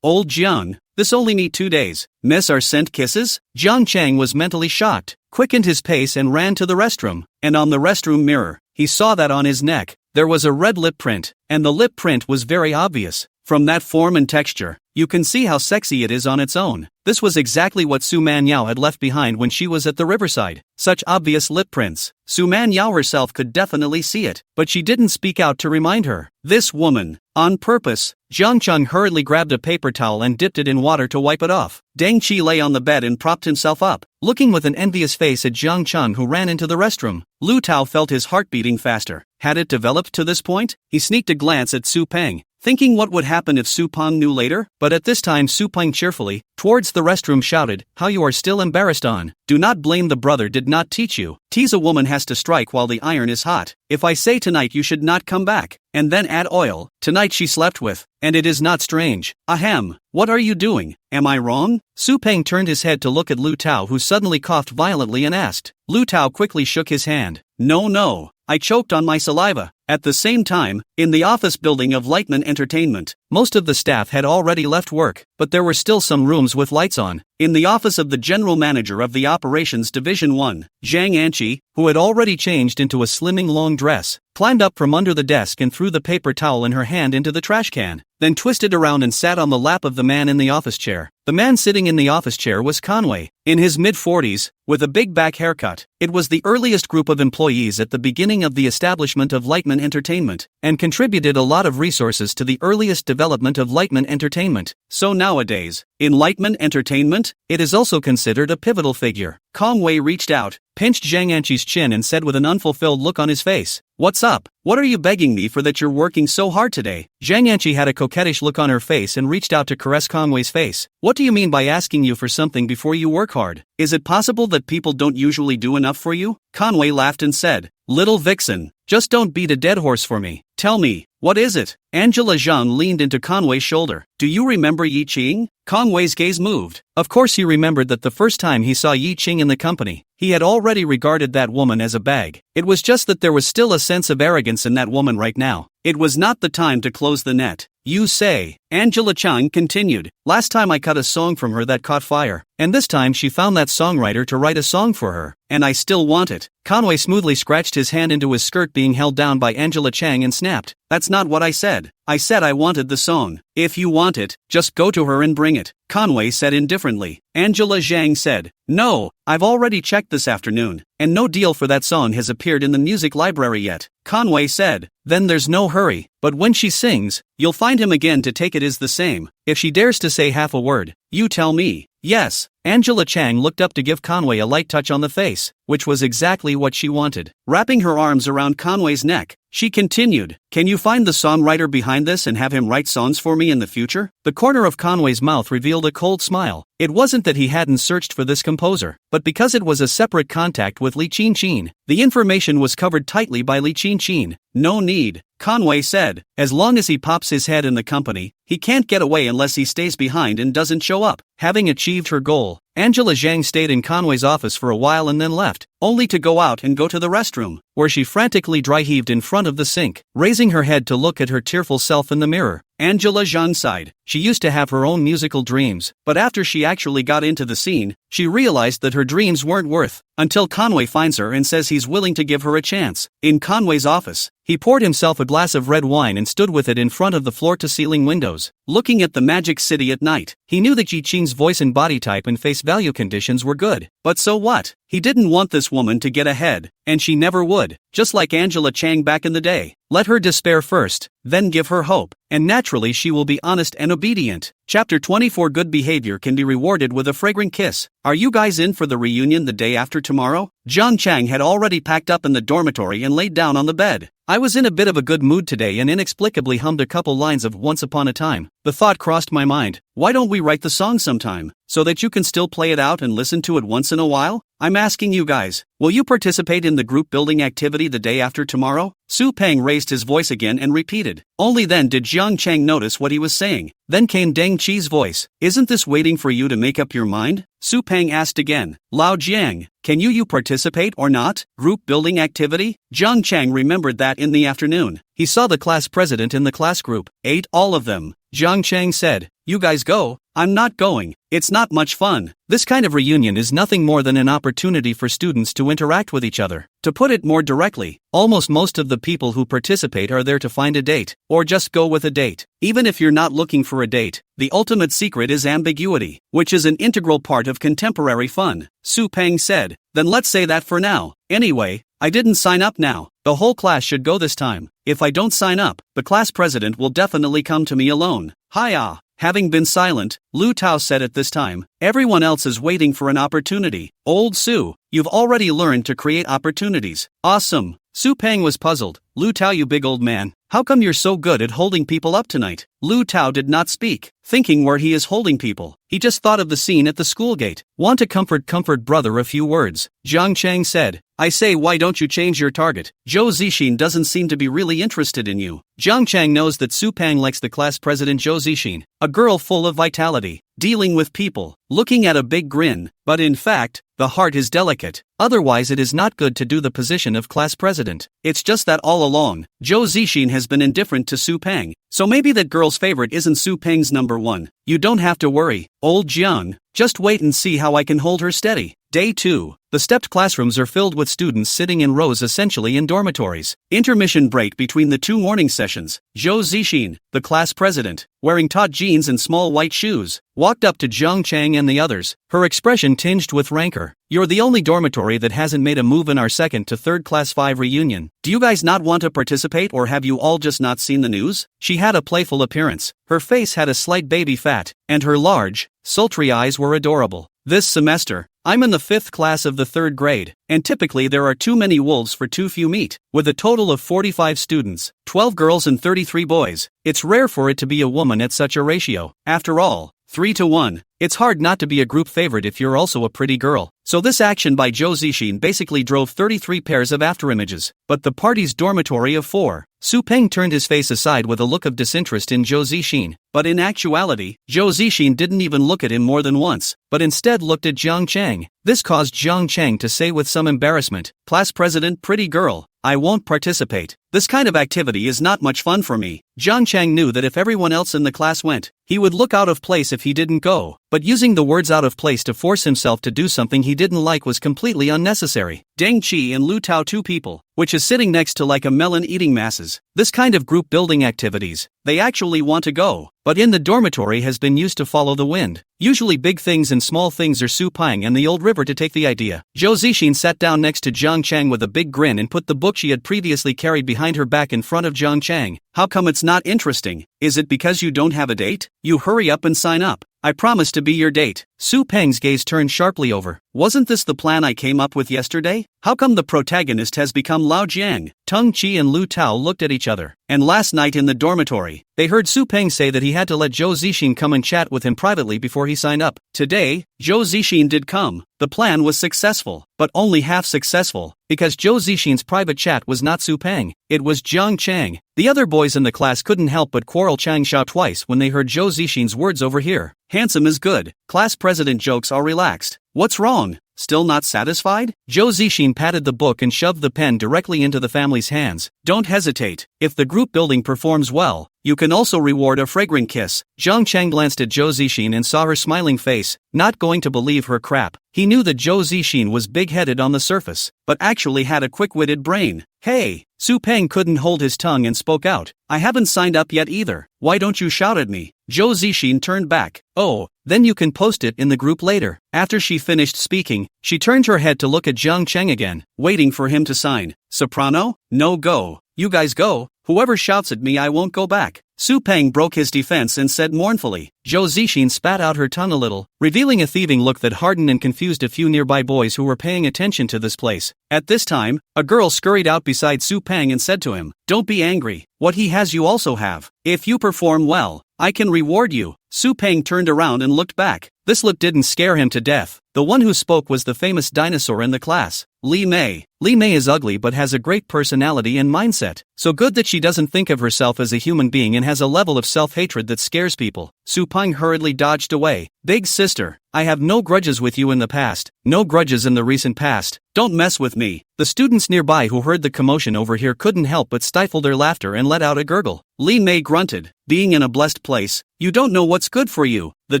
Old Jiang, this only need 2 days. Miss our scent kisses?" Jiang Cheng was mentally shocked, quickened his pace and ran to the restroom, and on the restroom mirror, he saw that on his neck, There was a red lip print, and the lip print was very obvious. From that form and texture, you can see how sexy it is on its own. This was exactly what Su Man-Yao had left behind when she was at the riverside. Such obvious lip prints. Su Man-Yao herself could definitely see it, but she didn't speak out to remind her. This woman. On purpose, Jiang Cheng hurriedly grabbed a paper towel and dipped it in water to wipe it off. Deng Qi lay on the bed and propped himself up, looking with an envious face at Jiang Cheng, who ran into the restroom. Lu Tao felt his heart beating faster. Had it developed to this point? He sneaked a glance at Su Peng, thinking what would happen if Su Peng knew later, but at this time Su Peng cheerfully, towards the restroom, shouted, "How you are still embarrassed on. Do not blame the brother did not teach you. Tease a woman has to strike while the iron is hot. If I say tonight you should not come back, and then add oil, tonight she slept with, and it is not strange. Ahem, what are you doing? Am I wrong?" Su Peng turned his head to look at Lu Tao, who suddenly coughed violently and asked. Lu Tao quickly shook his hand. No, I choked on my saliva. At the same time, in the office building of Lightman Entertainment, most of the staff had already left work, but there were still some rooms with lights on. In the office of the general manager of the Operations Division 1, Zhang Anqi, who had already changed into a slimming long dress, climbed up from under the desk and threw the paper towel in her hand into the trash can, then twisted around and sat on the lap of the man in the office chair. The man sitting in the office chair was Conway, in his mid-40s, with a big back haircut. It was the earliest group of employees at the beginning of the establishment of Lightman Entertainment, and contributed a lot of resources to the earliest development of Lightman Entertainment. So nowadays, in Lightman Entertainment, it is also considered a pivotal figure. Conway reached out, pinched Zhang Anqi's chin and said with an unfulfilled look on his face, "What's up? What are you begging me for that you're working so hard today?" Zhang Anqi had a coquettish look on her face and reached out to caress Conway's face. "What do you mean by asking you for something before you work hard? Is it possible that people don't usually do enough for you?" Conway laughed and said, "Little vixen, just don't beat a dead horse for me. Tell me, what is it?" Angela Zhang leaned into Conway's shoulder. "Do you remember Yi Qing?" Conway's gaze moved. Of course he remembered that the first time he saw Yi Qing in the company, he had already regarded that woman as a bag. It was just that there was still a sense of arrogance in that woman right now. It was not the time to close the net. "You say," Angela Chang continued, "last time I cut a song from her that caught fire, and this time she found that songwriter to write a song for her, and I still want it." Conway smoothly scratched his hand into his skirt being held down by Angela Chang and snapped, "That's not what I said. I said I wanted the song. If you want it, just go to her and bring it," Conway said indifferently. Angela Zhang said, "No, I've already checked this afternoon, and no deal for that song has appeared in the music library yet." Conway said, "Then there's no hurry, but when she sings, you'll find him again to take it is the same. If she dares to say half a word, you tell me." "Yes." Angela Chang looked up to give Conway a light touch on the face, which was exactly what she wanted. Wrapping her arms around Conway's neck, she continued, "Can you find the songwriter behind this and have him write songs for me in the future?" The corner of Conway's mouth revealed a cold smile. It wasn't that he hadn't searched for this composer, but because it was a separate contact with Li Qin, the information was covered tightly by Li Qin. "No need," Conway said. "As long as he pops his head in the company, he can't get away unless he stays behind and doesn't show up." Having achieved her goal, Angela Zhang stayed in Conway's office for a while and then left, only to go out and go to the restroom, where she frantically dry-heaved in front of the sink, raising her head to look at her tearful self in the mirror. Angela Zhang sighed. She used to have her own musical dreams, but after she actually got into the scene, she realized that her dreams weren't worth, until Conway finds her and says he's willing to give her a chance. In Conway's office, he poured himself a glass of red wine and stood with it in front of the floor-to-ceiling windows, looking at the magic city at night. He knew that Yi Qing's voice and body type and face value conditions were good, but so what? He didn't want this woman to get ahead, and she never would, just like Angela Chang back in the day. Let her despair first, then give her hope, and naturally she will be honest and obedient. Chapter 24. Good behavior can be rewarded with a fragrant kiss. Are you guys in for the reunion the day after tomorrow? Jiang Chang had already packed up in the dormitory and laid down on the bed. I was in a bit of a good mood today and inexplicably hummed a couple lines of Once Upon a Time. The thought crossed my mind, why don't we write the song sometime, so that you can still play it out and listen to it once in a while? I'm asking you guys, will you participate in the group building activity the day after tomorrow? Su Peng raised his voice again and repeated. Only then did Jiang Chang notice what he was saying. Then came Deng Qi's voice. Isn't this waiting for you to make up your mind? Su Peng asked again. Lao Jiang, can you participate or not? Group building activity? Jiang Chang remembered that in the afternoon. He saw the class president in the class group. All of them. Jiang Chang said, you guys go. I'm not going. It's not much fun. This kind of reunion is nothing more than an opportunity for students to interact with each other. To put it more directly, almost most of the people who participate are there to find a date, or just go with a date. Even if you're not looking for a date, the ultimate secret is ambiguity, which is an integral part of contemporary fun, Su Peng said. Then let's say that for now. Anyway, I didn't sign up now. The whole class should go this time. If I don't sign up, the class president will definitely come to me alone. Hiya. Having been silent, Lu Tao said at this time, everyone else is waiting for an opportunity. Old Su, you've already learned to create opportunities. Awesome. Su Peng was puzzled. Lu Tao, you big old man, how come you're so good at holding people up tonight? Lu Tao did not speak, thinking where he is holding people. He just thought of the scene at the school gate. Want to comfort brother a few words. Jiang Chang said, I say, why don't you change your target? Zhou Zixin doesn't seem to be really interested in you. Jiang Chang knows that Su Peng likes the class president Zhou Zixin, a girl full of vitality, dealing with people, looking at a big grin, but in fact, the heart is delicate. Otherwise it is not good to do the position of class president. It's just that all along, Zhou Zixin has been indifferent to Su Peng. So maybe that girl's favorite isn't Su Peng's number one. You don't have to worry, old Jiang. Just wait and see how I can hold her steady. Day 2. The stepped classrooms are filled with students sitting in rows, essentially in dormitories. Intermission break between the 2 morning sessions. Zhou Zixin, the class president, wearing taut jeans and small white shoes, walked up to Jiang Chang and the others, her expression tinged with rancor. You're the only dormitory that hasn't made a move in our 2nd to 3rd class 5 reunion. Do you guys not want to participate, or have you all just not seen the news? She had a playful appearance. Her face had a slight baby fat, and her large, sultry eyes were adorable. This semester, I'm in the 5th class of the 3rd grade, and typically there are too many wolves for too few meat. With a total of 45 students, 12 girls and 33 boys, it's rare for it to be a woman at such a ratio. After all, 3 to 1. It's hard not to be a group favorite if you're also a pretty girl. So this action by Zhou Zixin basically drove 33 pairs of afterimages. But the party's dormitory of 4. Su Peng turned his face aside with a look of disinterest in Zhou Zixin. But in actuality, Zhou Zixin didn't even look at him more than once, but instead looked at Jiang Chang. This caused Jiang Chang to say with some embarrassment, Class president, pretty girl, I won't participate. This kind of activity is not much fun for me. Jiang Chang knew that if everyone else in the class went, he would look out of place if he didn't go. But using the words out of place to force himself to do something he didn't like was completely unnecessary. Deng Qi and Lu Tao, 2 people, which is sitting next to like a melon eating masses. This kind of group building activities, they actually want to go, but in the dormitory has been used to follow the wind. Usually big things and small things are Su Peng and the old river to take the idea. Zhou Zixin sat down next to Jiang Chang with a big grin and put the book she had previously carried behind her back in front of Jiang Chang. How come it's not interesting? Is it because you don't have a date? You hurry up and sign up. I promise to be your date. Su Peng's gaze turned sharply over. Wasn't this the plan I came up with yesterday? How come the protagonist has become Lao Jiang? Tung Chi and Lu Tao looked at each other. And last night in the dormitory, they heard Su Peng say that he had to let Zhou Zixin come and chat with him privately before he signed up. Today, Zhou Zixin did come. The plan was successful, but only half successful, because Zhou Zixin's private chat was not Su Peng, it was Jiang Chang. The other boys in the class couldn't help but quarrel Chang Xiao twice when they heard Zhou Zixin's words over here. Handsome is good. Class president jokes are relaxed. What's wrong? Still not satisfied? Zhou Zixin patted the book and shoved the pen directly into the family's hands. Don't hesitate. If the group building performs well, you can also reward a fragrant kiss. Jiang Chang glanced at Zhou Zixin and saw her smiling face, not going to believe her crap. He knew that Zhou Zixin was big-headed on the surface, but actually had a quick-witted brain. Hey! Su Peng couldn't hold his tongue and spoke out. I haven't signed up yet either. Why don't you shout at me? Zhou Zixin turned back. Oh, then you can post it in the group later. After she finished speaking, she turned her head to look at Jiang Chang again, waiting for him to sign. Soprano? No go. You guys go. Whoever shouts at me, I won't go back. Su Peng broke his defense and said mournfully. Zhou Zixin spat out her tongue a little, revealing a thieving look that hardened and confused a few nearby boys who were paying attention to this place. At this time, a girl scurried out beside Su Peng and said to him, Don't be angry. What he has you also have. If you perform well, I can reward you. Su Peng turned around and looked back. This look didn't scare him to death. The one who spoke was the famous dinosaur in the class, Li Mei. Li Mei is ugly but has a great personality and mindset. So good that she doesn't think of herself as a human being and has a level of self-hatred that scares people. Su Peng hurriedly dodged away. Big sister, I have no grudges with you in the past, no grudges in the recent past. Don't mess with me. The students nearby who heard the commotion over here couldn't help but stifle their laughter and let out a gurgle. Li Mei grunted. Being in a blessed place, you don't know what's good for you. The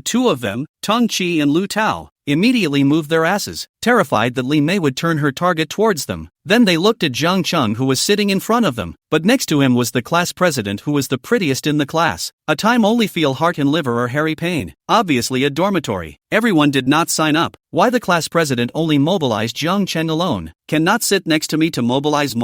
two of them, Tong Chi and Lu Tao, immediately moved their asses, terrified that Li Mei would turn her target towards them. Then they looked at Zhang Cheng, who was sitting in front of them, but next to him was the class president, who was the prettiest in the class. A time only feel heart and liver or hairy pain. Obviously a dormitory. Everyone did not sign up. Why the class president only mobilized Zhang Cheng alone? Cannot sit next to me to mobilize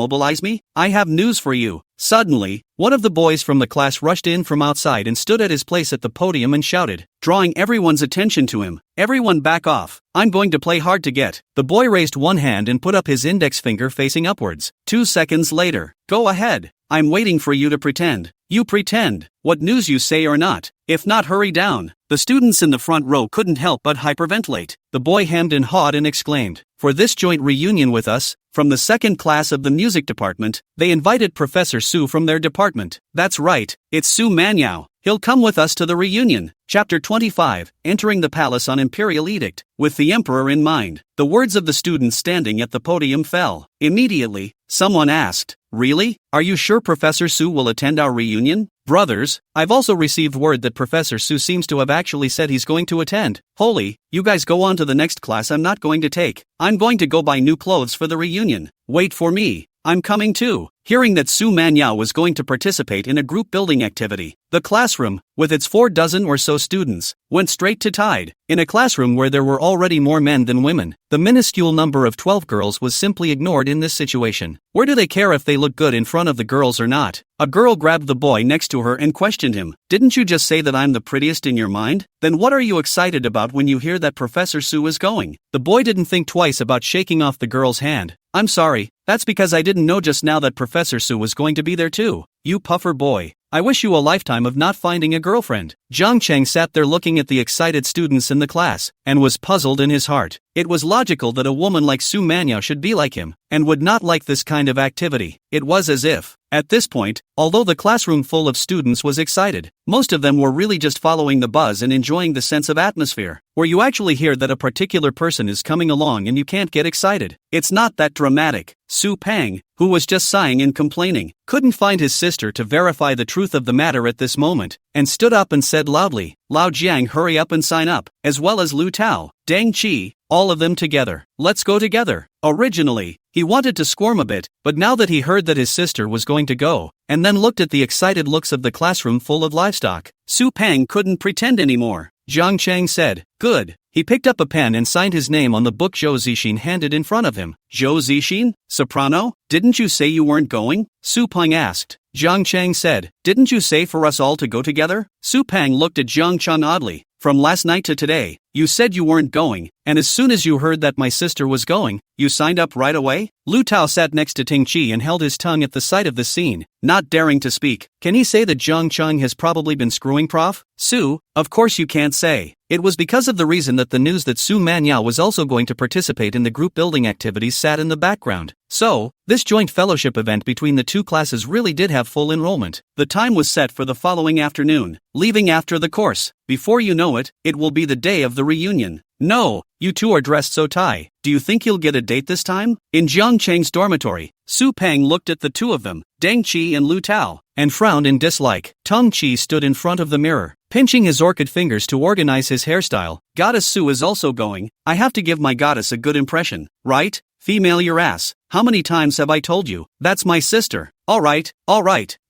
me? I have news for you. Suddenly, one of the boys from the class rushed in from outside and stood at his place at the podium and shouted, drawing everyone's attention to him. Everyone back off. I'm going to play hard to get. The boy raised one hand and put up his index finger facing upwards. 2 seconds later. Go ahead. I'm waiting for you to pretend. You pretend. What news you say or not? If not, hurry down. The students in the front row couldn't help but hyperventilate. The boy hemmed and hawed and exclaimed, for this joint reunion with us, from the second class of the music department, they invited Professor Su from their department. That's right, it's Su Manyao. He'll come with us to the reunion. Chapter 25, Entering the Palace on Imperial Edict. With the Emperor in mind, the words of the students standing at the podium fell. Immediately, someone asked, really? Are you sure Professor Su will attend our reunion? Brothers, I've also received word that Professor Su seems to have actually said he's going to attend. Holy, you guys go on to the next class I'm not going to take. I'm going to go buy new clothes for the reunion. Wait for me. I'm coming too. Hearing that Su Manyao was going to participate in a group building activity, the classroom, with its 4 dozen or so students, went straight to tide. In a classroom where there were already more men than women, the minuscule number of 12 girls was simply ignored in this situation. Where do they care if they look good in front of the girls or not? A girl grabbed the boy next to her and questioned him. Didn't you just say that I'm the prettiest in your mind? Then what are you excited about when you hear that Professor Su is going? The boy didn't think twice about shaking off the girl's hand. I'm sorry, that's because I didn't know just now that Professor Su was going to be there too. You puffer boy. I wish you a lifetime of not finding a girlfriend. Zhang Cheng sat there looking at the excited students in the class, and was puzzled in his heart. It was logical that a woman like Su Manyao should be like him, and would not like this kind of activity. It was as if, at this point, although the classroom full of students was excited, most of them were really just following the buzz and enjoying the sense of atmosphere, where you actually hear that a particular person is coming along and you can't get excited. It's not that dramatic. Su Pang, who was just sighing and complaining, couldn't find his sister to verify the truth of the matter at this moment, and stood up and said loudly, Lao Jiang, hurry up and sign up, as well as Lu Tao, Dang Qi, all of them together. Let's go together. Originally, he wanted to squirm a bit, but now that he heard that his sister was going to go, and then looked at the excited looks of the classroom full of livestock, Su Pang couldn't pretend anymore. Zhang Cheng said, good. He picked up a pen and signed his name on the book Zhou Zixin handed in front of him. Zhou Zixin? Soprano? Didn't you say you weren't going? Su Pang asked. Zhang Cheng said, didn't you say for us all to go together? Su Pang looked at Zhang Cheng oddly. From last night to today, you said you weren't going, and as soon as you heard that my sister was going, you signed up right away? Lu Tao sat next to Ting Chi and held his tongue at the sight of the scene, not daring to speak. Can he say that Zhang Cheng has probably been screwing Prof? Su, of course you can't say. It was because of the reason that the news that Su Manyao was also going to participate in the group building activities sat in the background. So, this joint fellowship event between the two classes really did have full enrollment. The time was set for the following afternoon, leaving after the course. Before you know it, it will be the day of the reunion. No, you two are dressed so tight. Do you think you'll get a date this time? In Zhang Cheng's dormitory, Su Pang looked at the two of them, Dang Qi and Lu Tao, and frowned in dislike. Tong Qi stood in front of the mirror, pinching his orchid fingers to organize his hairstyle. Goddess Su is also going. I have to give my goddess a good impression, right? Female your ass. How many times have I told you? That's my sister. All right.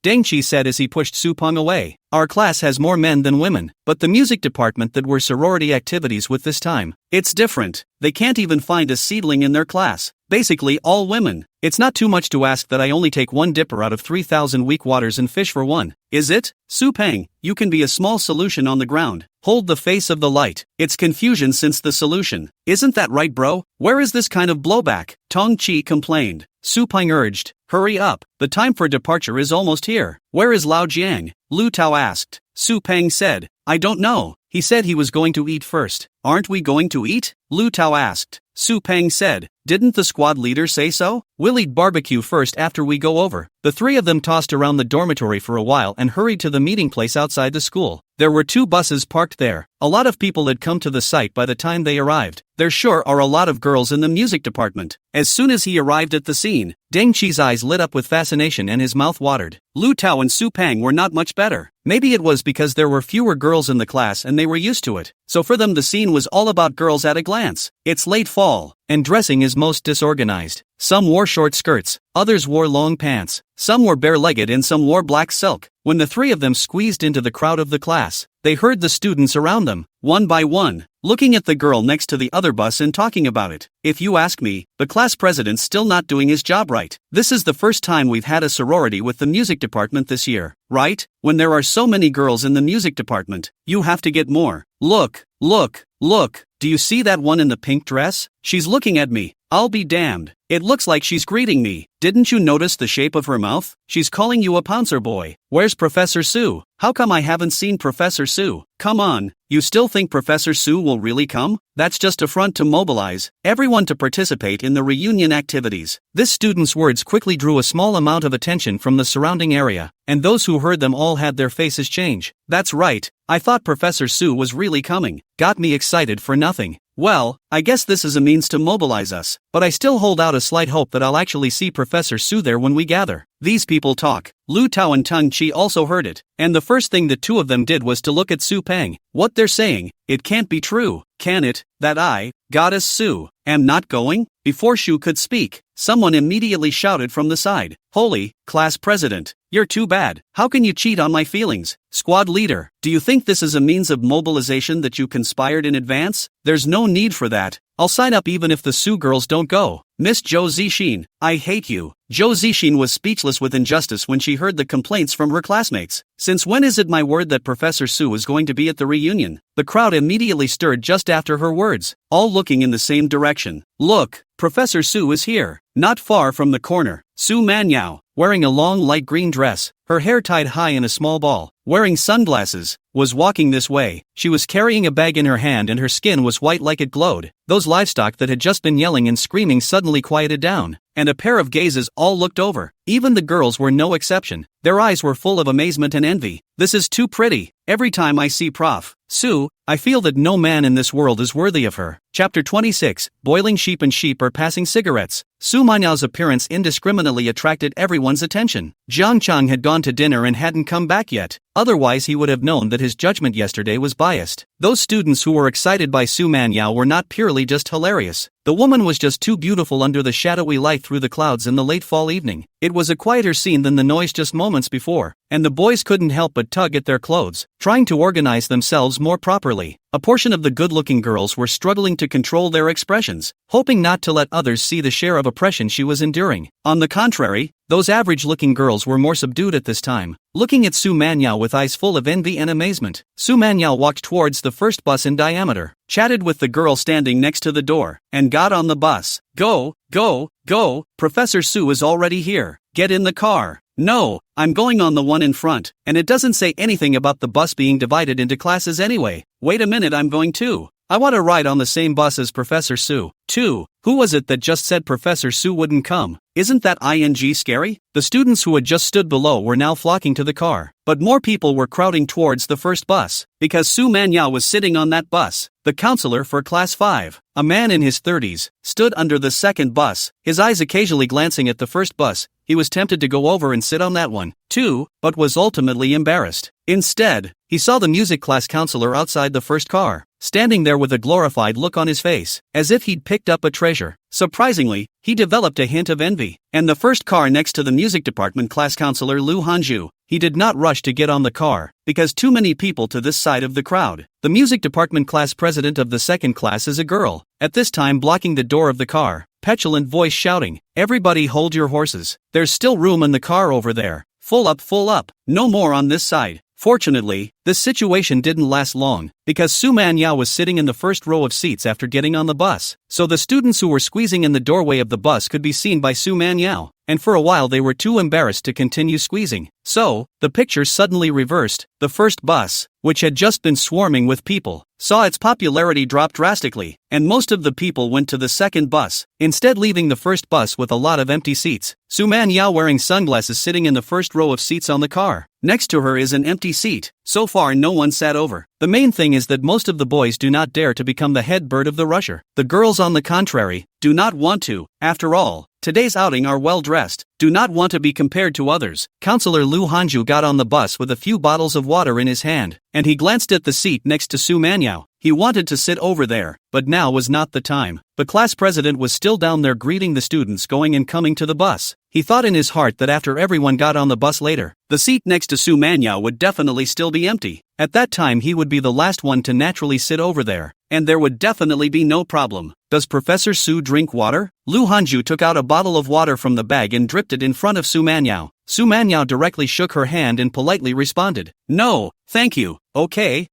Dang Qi said as he pushed Su Pang away. Our class has more men than women, but the music department that were sorority activities with this time, it's different. They can't even find a seedling in their class. Basically all women. It's not too much to ask that I only take one dipper out of 3,000 weak waters and fish for one, is it? Su Pang, you can be a small solution on the ground. Hold the face of the light. It's confusion since the solution. Isn't that right, bro? Where is this kind of blowback? Tong Qi complained. Su Pang urged, hurry up. The time for departure is almost here. Where is Lao Jiang? Lu Tao asked. Su Pang said, I don't know. He said he was going to eat first. Aren't we going to eat? Lu Tao asked. Su Pang said, didn't the squad leader say so? We'll eat barbecue first after we go over. The three of them tossed around the dormitory for a while and hurried to the meeting place outside the school. There were 2 buses parked there. A lot of people had come to the site by the time they arrived. there sure are a lot of girls in the music department. As soon as he arrived at the scene, Deng Qi's eyes lit up with fascination and his mouth watered. Lu Tao and Su Pang were not much better. Maybe it was because there were fewer girls in the class and they were used to it. So for them the scene was all about girls at a glance. It's late fall, and dressing is most disorganized. Some wore short skirts, others wore long pants, some were bare-legged and some wore black silk. When the three of them squeezed into the crowd of the class, they heard the students around them, one by one, looking at the girl next to the other bus and talking about it. If you ask me, the class president's still not doing his job right. This is the first time we've had a sorority with the music department this year, right? When there are so many girls in the music department, you have to get more. Look, look, look, do you see that one in the pink dress? She's looking at me. I'll be damned. It looks like she's greeting me. Didn't you notice the shape of her mouth? She's calling you a pouncer boy. Where's Professor Su? How come I haven't seen Professor Su? Come on, you still think Professor Su will really come? That's just a front to mobilize everyone to participate in the reunion activities. This student's words quickly drew a small amount of attention from the surrounding area, and those who heard them all had their faces change. That's right, I thought Professor Su was really coming. Got me excited for nothing. Well, I guess this is a means to mobilize us, but I still hold out a slight hope that I'll actually see Professor Su there when we gather. These people talk. Lu Tao and Teng Qi also heard it, and the first thing the two of them did was to look at Su Pang. What they're saying, it can't be true, can it, that I, Goddess Su, am not going? Before Shu could speak, someone immediately shouted from the side, "Holy, class president, you're too bad. How can you cheat on my feelings? Squad leader, do you think this is a means of mobilization that you conspired in advance? There's no need for that. I'll sign up even if the Su girls don't go." Miss Zhou Zixin, I hate you. Zhou Zixin was speechless with injustice when she heard the complaints from her classmates. Since when is it my word that Professor Su is going to be at the reunion? The crowd immediately stirred just after her words, all looking in the same direction. Look, Professor Su is here. Not far from the corner, Su Manyao, wearing a long light green dress, her hair tied high in a small ball, wearing sunglasses, was walking this way. She was carrying a bag in her hand and her skin was white like it glowed. Those livestock that had just been yelling and screaming suddenly quieted down, and a pair of gazes all looked over. Even the girls were no exception. Their eyes were full of amazement and envy. This is too pretty. Every time I see Prof. Su, I feel that no man in this world is worthy of her. Chapter 26, Boiling Sheep and Sheep are Passing Cigarettes. Su Manyao's appearance indiscriminately attracted everyone's attention. Jiang Chang had gone to dinner and hadn't come back yet. Otherwise he would have known that his judgment yesterday was biased. Those students who were excited by Su Manyao were not purely just hilarious. The woman was just too beautiful under the shadowy light through the clouds in the late fall evening. It was a quieter scene than the noise just moments before, and the boys couldn't help but tug at their clothes, trying to organize themselves more properly. A portion of the good-looking girls were struggling to control their expressions, hoping not to let others see the share of oppression she was enduring. On the contrary, those average-looking girls were more subdued at this time, looking at Su Manyao with eyes full of envy and amazement. Su Manyao walked towards the first bus in diameter, chatted with the girl standing next to the door, and got on the bus. Go, go, go, Professor Su is already here. Get in the car. No, I'm going on the one in front, and it doesn't say anything about the bus being divided into classes anyway. Wait a minute, I'm going too. I want to ride on the same bus as Professor Su. Too. Who was it that just said Professor Su wouldn't come? Isn't that ing scary? The students who had just stood below were now flocking to the car, but more people were crowding towards the first bus, because Su Manyao was sitting on that bus. The counselor for Class 5, a man in his 30s, stood under the second bus, his eyes occasionally glancing at the first bus. He was tempted to go over and sit on that one, too, but was ultimately embarrassed. Instead, he saw the music class counselor outside the first car, standing there with a glorified look on his face, as if he'd picked up a treasure. Surprisingly, he developed a hint of envy. And the first car next to the music department class counselor Lu Hanju, he did not rush to get on the car, because too many people to this side of the crowd. The music department class president of the second class is a girl, at this time blocking the door of the car, petulant voice shouting, "Everybody hold your horses. There's still room in the car over there. Full up, no more on this side." Fortunately, this situation didn't last long, because Su Manyao was sitting in the first row of seats after getting on the bus, so the students who were squeezing in the doorway of the bus could be seen by Su Manyao, and for a while they were too embarrassed to continue squeezing. So, the picture suddenly reversed. The first bus, which had just been swarming with people, saw its popularity drop drastically, and most of the people went to the second bus, instead leaving the first bus with a lot of empty seats. Su Manyao wearing sunglasses sitting in the first row of seats on the car. Next to her is an empty seat. So far no one sat over. The main thing is that most of the boys do not dare to become the head bird of the rusher. The girls on the contrary, do not want to. After all, today's outing are well dressed, do not want to be compared to others. Counselor Lu Hanju got on the bus with a few bottles of water in his hand, and he glanced at the seat next to Su Manyao. He wanted to sit over there, but now was not the time. The class president was still down there greeting the students going and coming to the bus. He thought in his heart that after everyone got on the bus later, the seat next to Su Manyao would definitely still be empty. At that time he would be the last one to naturally sit over there, and there would definitely be no problem. Does Professor Su drink water? Lu Hanju took out a bottle of water from the bag and dripped it in front of Su Manyao. Su Manyao directly shook her hand and politely responded, "No, thank you." Okay.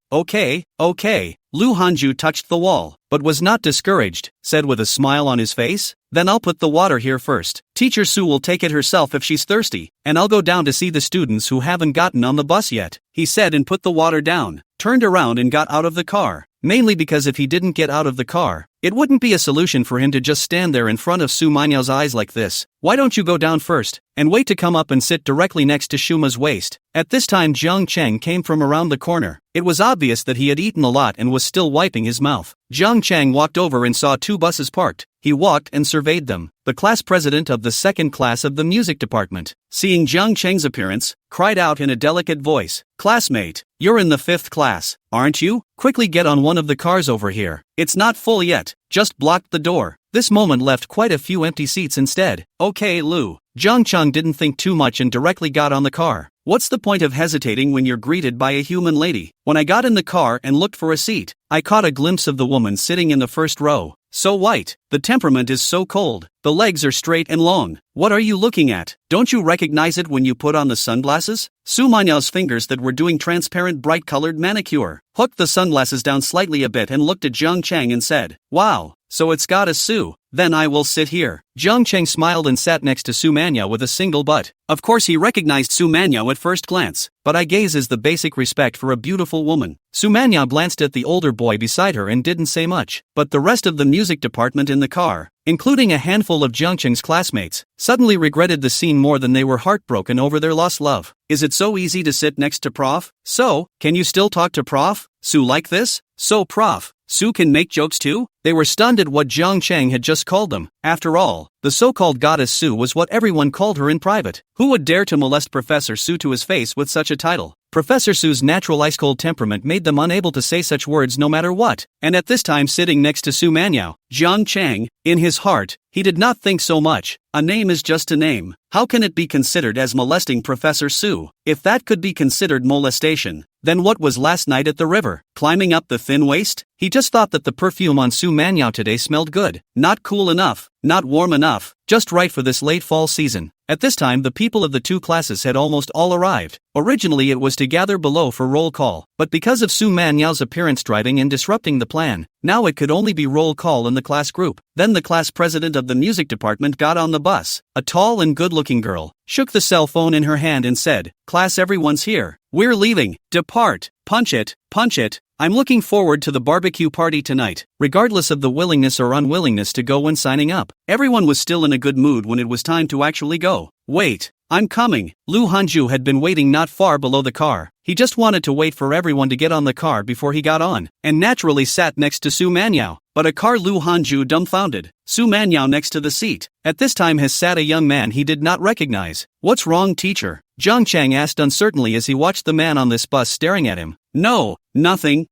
Lu Hanju touched the wall, but was not discouraged, said with a smile on his face, "Then I'll put the water here first. Teacher Su will take it herself if she's thirsty, and I'll go down to see the students who haven't gotten on the bus yet," he said and put the water down, turned around and got out of the car. Mainly because if he didn't get out of the car, it wouldn't be a solution for him to just stand there in front of Su Manyao's eyes like this. "Why don't you go down first, and wait to come up and sit directly next to Shuma's waist?" At this time Jiang Cheng came from around the corner. It was obvious that he had eaten a lot and was still wiping his mouth. Jiang Cheng walked over and saw 2 buses parked. He walked and surveyed them. The class president of the second class of the music department, seeing Jiang Cheng's appearance, cried out in a delicate voice, "Classmate, you're in the 5th class, aren't you? Quickly get on one of the cars over here. It's not full yet, just blocked the door." This moment left quite a few empty seats instead. "Okay, Lu." Jiang Cheng didn't think too much and directly got on the car. What's the point of hesitating when you're greeted by a human lady? When I got in the car and looked for a seat, I caught a glimpse of the woman sitting in the first row. So white, the temperament is so cold, the legs are straight and long. What are you looking at? Don't you recognize it when you put on the sunglasses? Su Manyao's fingers that were doing transparent bright-colored manicure hooked the sunglasses down slightly a bit and looked at Jiang Cheng and said, "Wow, so it's got a Su. Then I will sit here." Jiang Cheng smiled and sat next to Su Manyao with a single butt. Of course he recognized Su Manyao at first glance, but eye gaze is the basic respect for a beautiful woman. Su Manyao glanced at the older boy beside her and didn't say much, but the rest of the music department in the car, including a handful of Jiang Cheng's classmates, suddenly regretted the scene more than they were heartbroken over their lost love. Is it so easy to sit next to Prof? So, can you still talk to Prof? Su like this? So Prof, Su can make jokes too? They were stunned at what Jiang Cheng had just called them. After all, the so-called goddess Su was what everyone called her in private. Who would dare to molest Professor Su to his face with such a title? Professor Su's natural ice-cold temperament made them unable to say such words no matter what. And at this time sitting next to Su Manyao, Jiang Cheng, in his heart, he did not think so much. A name is just a name. How can it be considered as molesting Professor Su? If that could be considered molestation, then what was last night at the river? Climbing up the thin waist? He just thought that the perfume on Su Manyao today smelled good. Not cool enough, not warm enough, just right for this late fall season. At this time the people of the 2 classes had almost all arrived. Originally it was to gather below for roll call, but because of Su Manyao's appearance driving and disrupting the plan, now it could only be roll call in the class group. Then the class president of the music department got on the bus. A tall and good-looking girl shook the cell phone in her hand and said, "Class, everyone's here. We're leaving. Depart. Punch it, punch it. I'm looking forward to the barbecue party tonight." Regardless of the willingness or unwillingness to go when signing up, everyone was still in a good mood when it was time to actually go. "Wait, I'm coming." Lu Hanju had been waiting not far below the car. He just wanted to wait for everyone to get on the car before he got on, and naturally sat next to Su Manyao. But a car Lu Hanju dumbfounded. Su Manyao next to the seat. At this time has sat a young man he did not recognize. "What's wrong, teacher?" Jiang Cheng asked uncertainly as he watched the man on this bus staring at him. "No, nothing.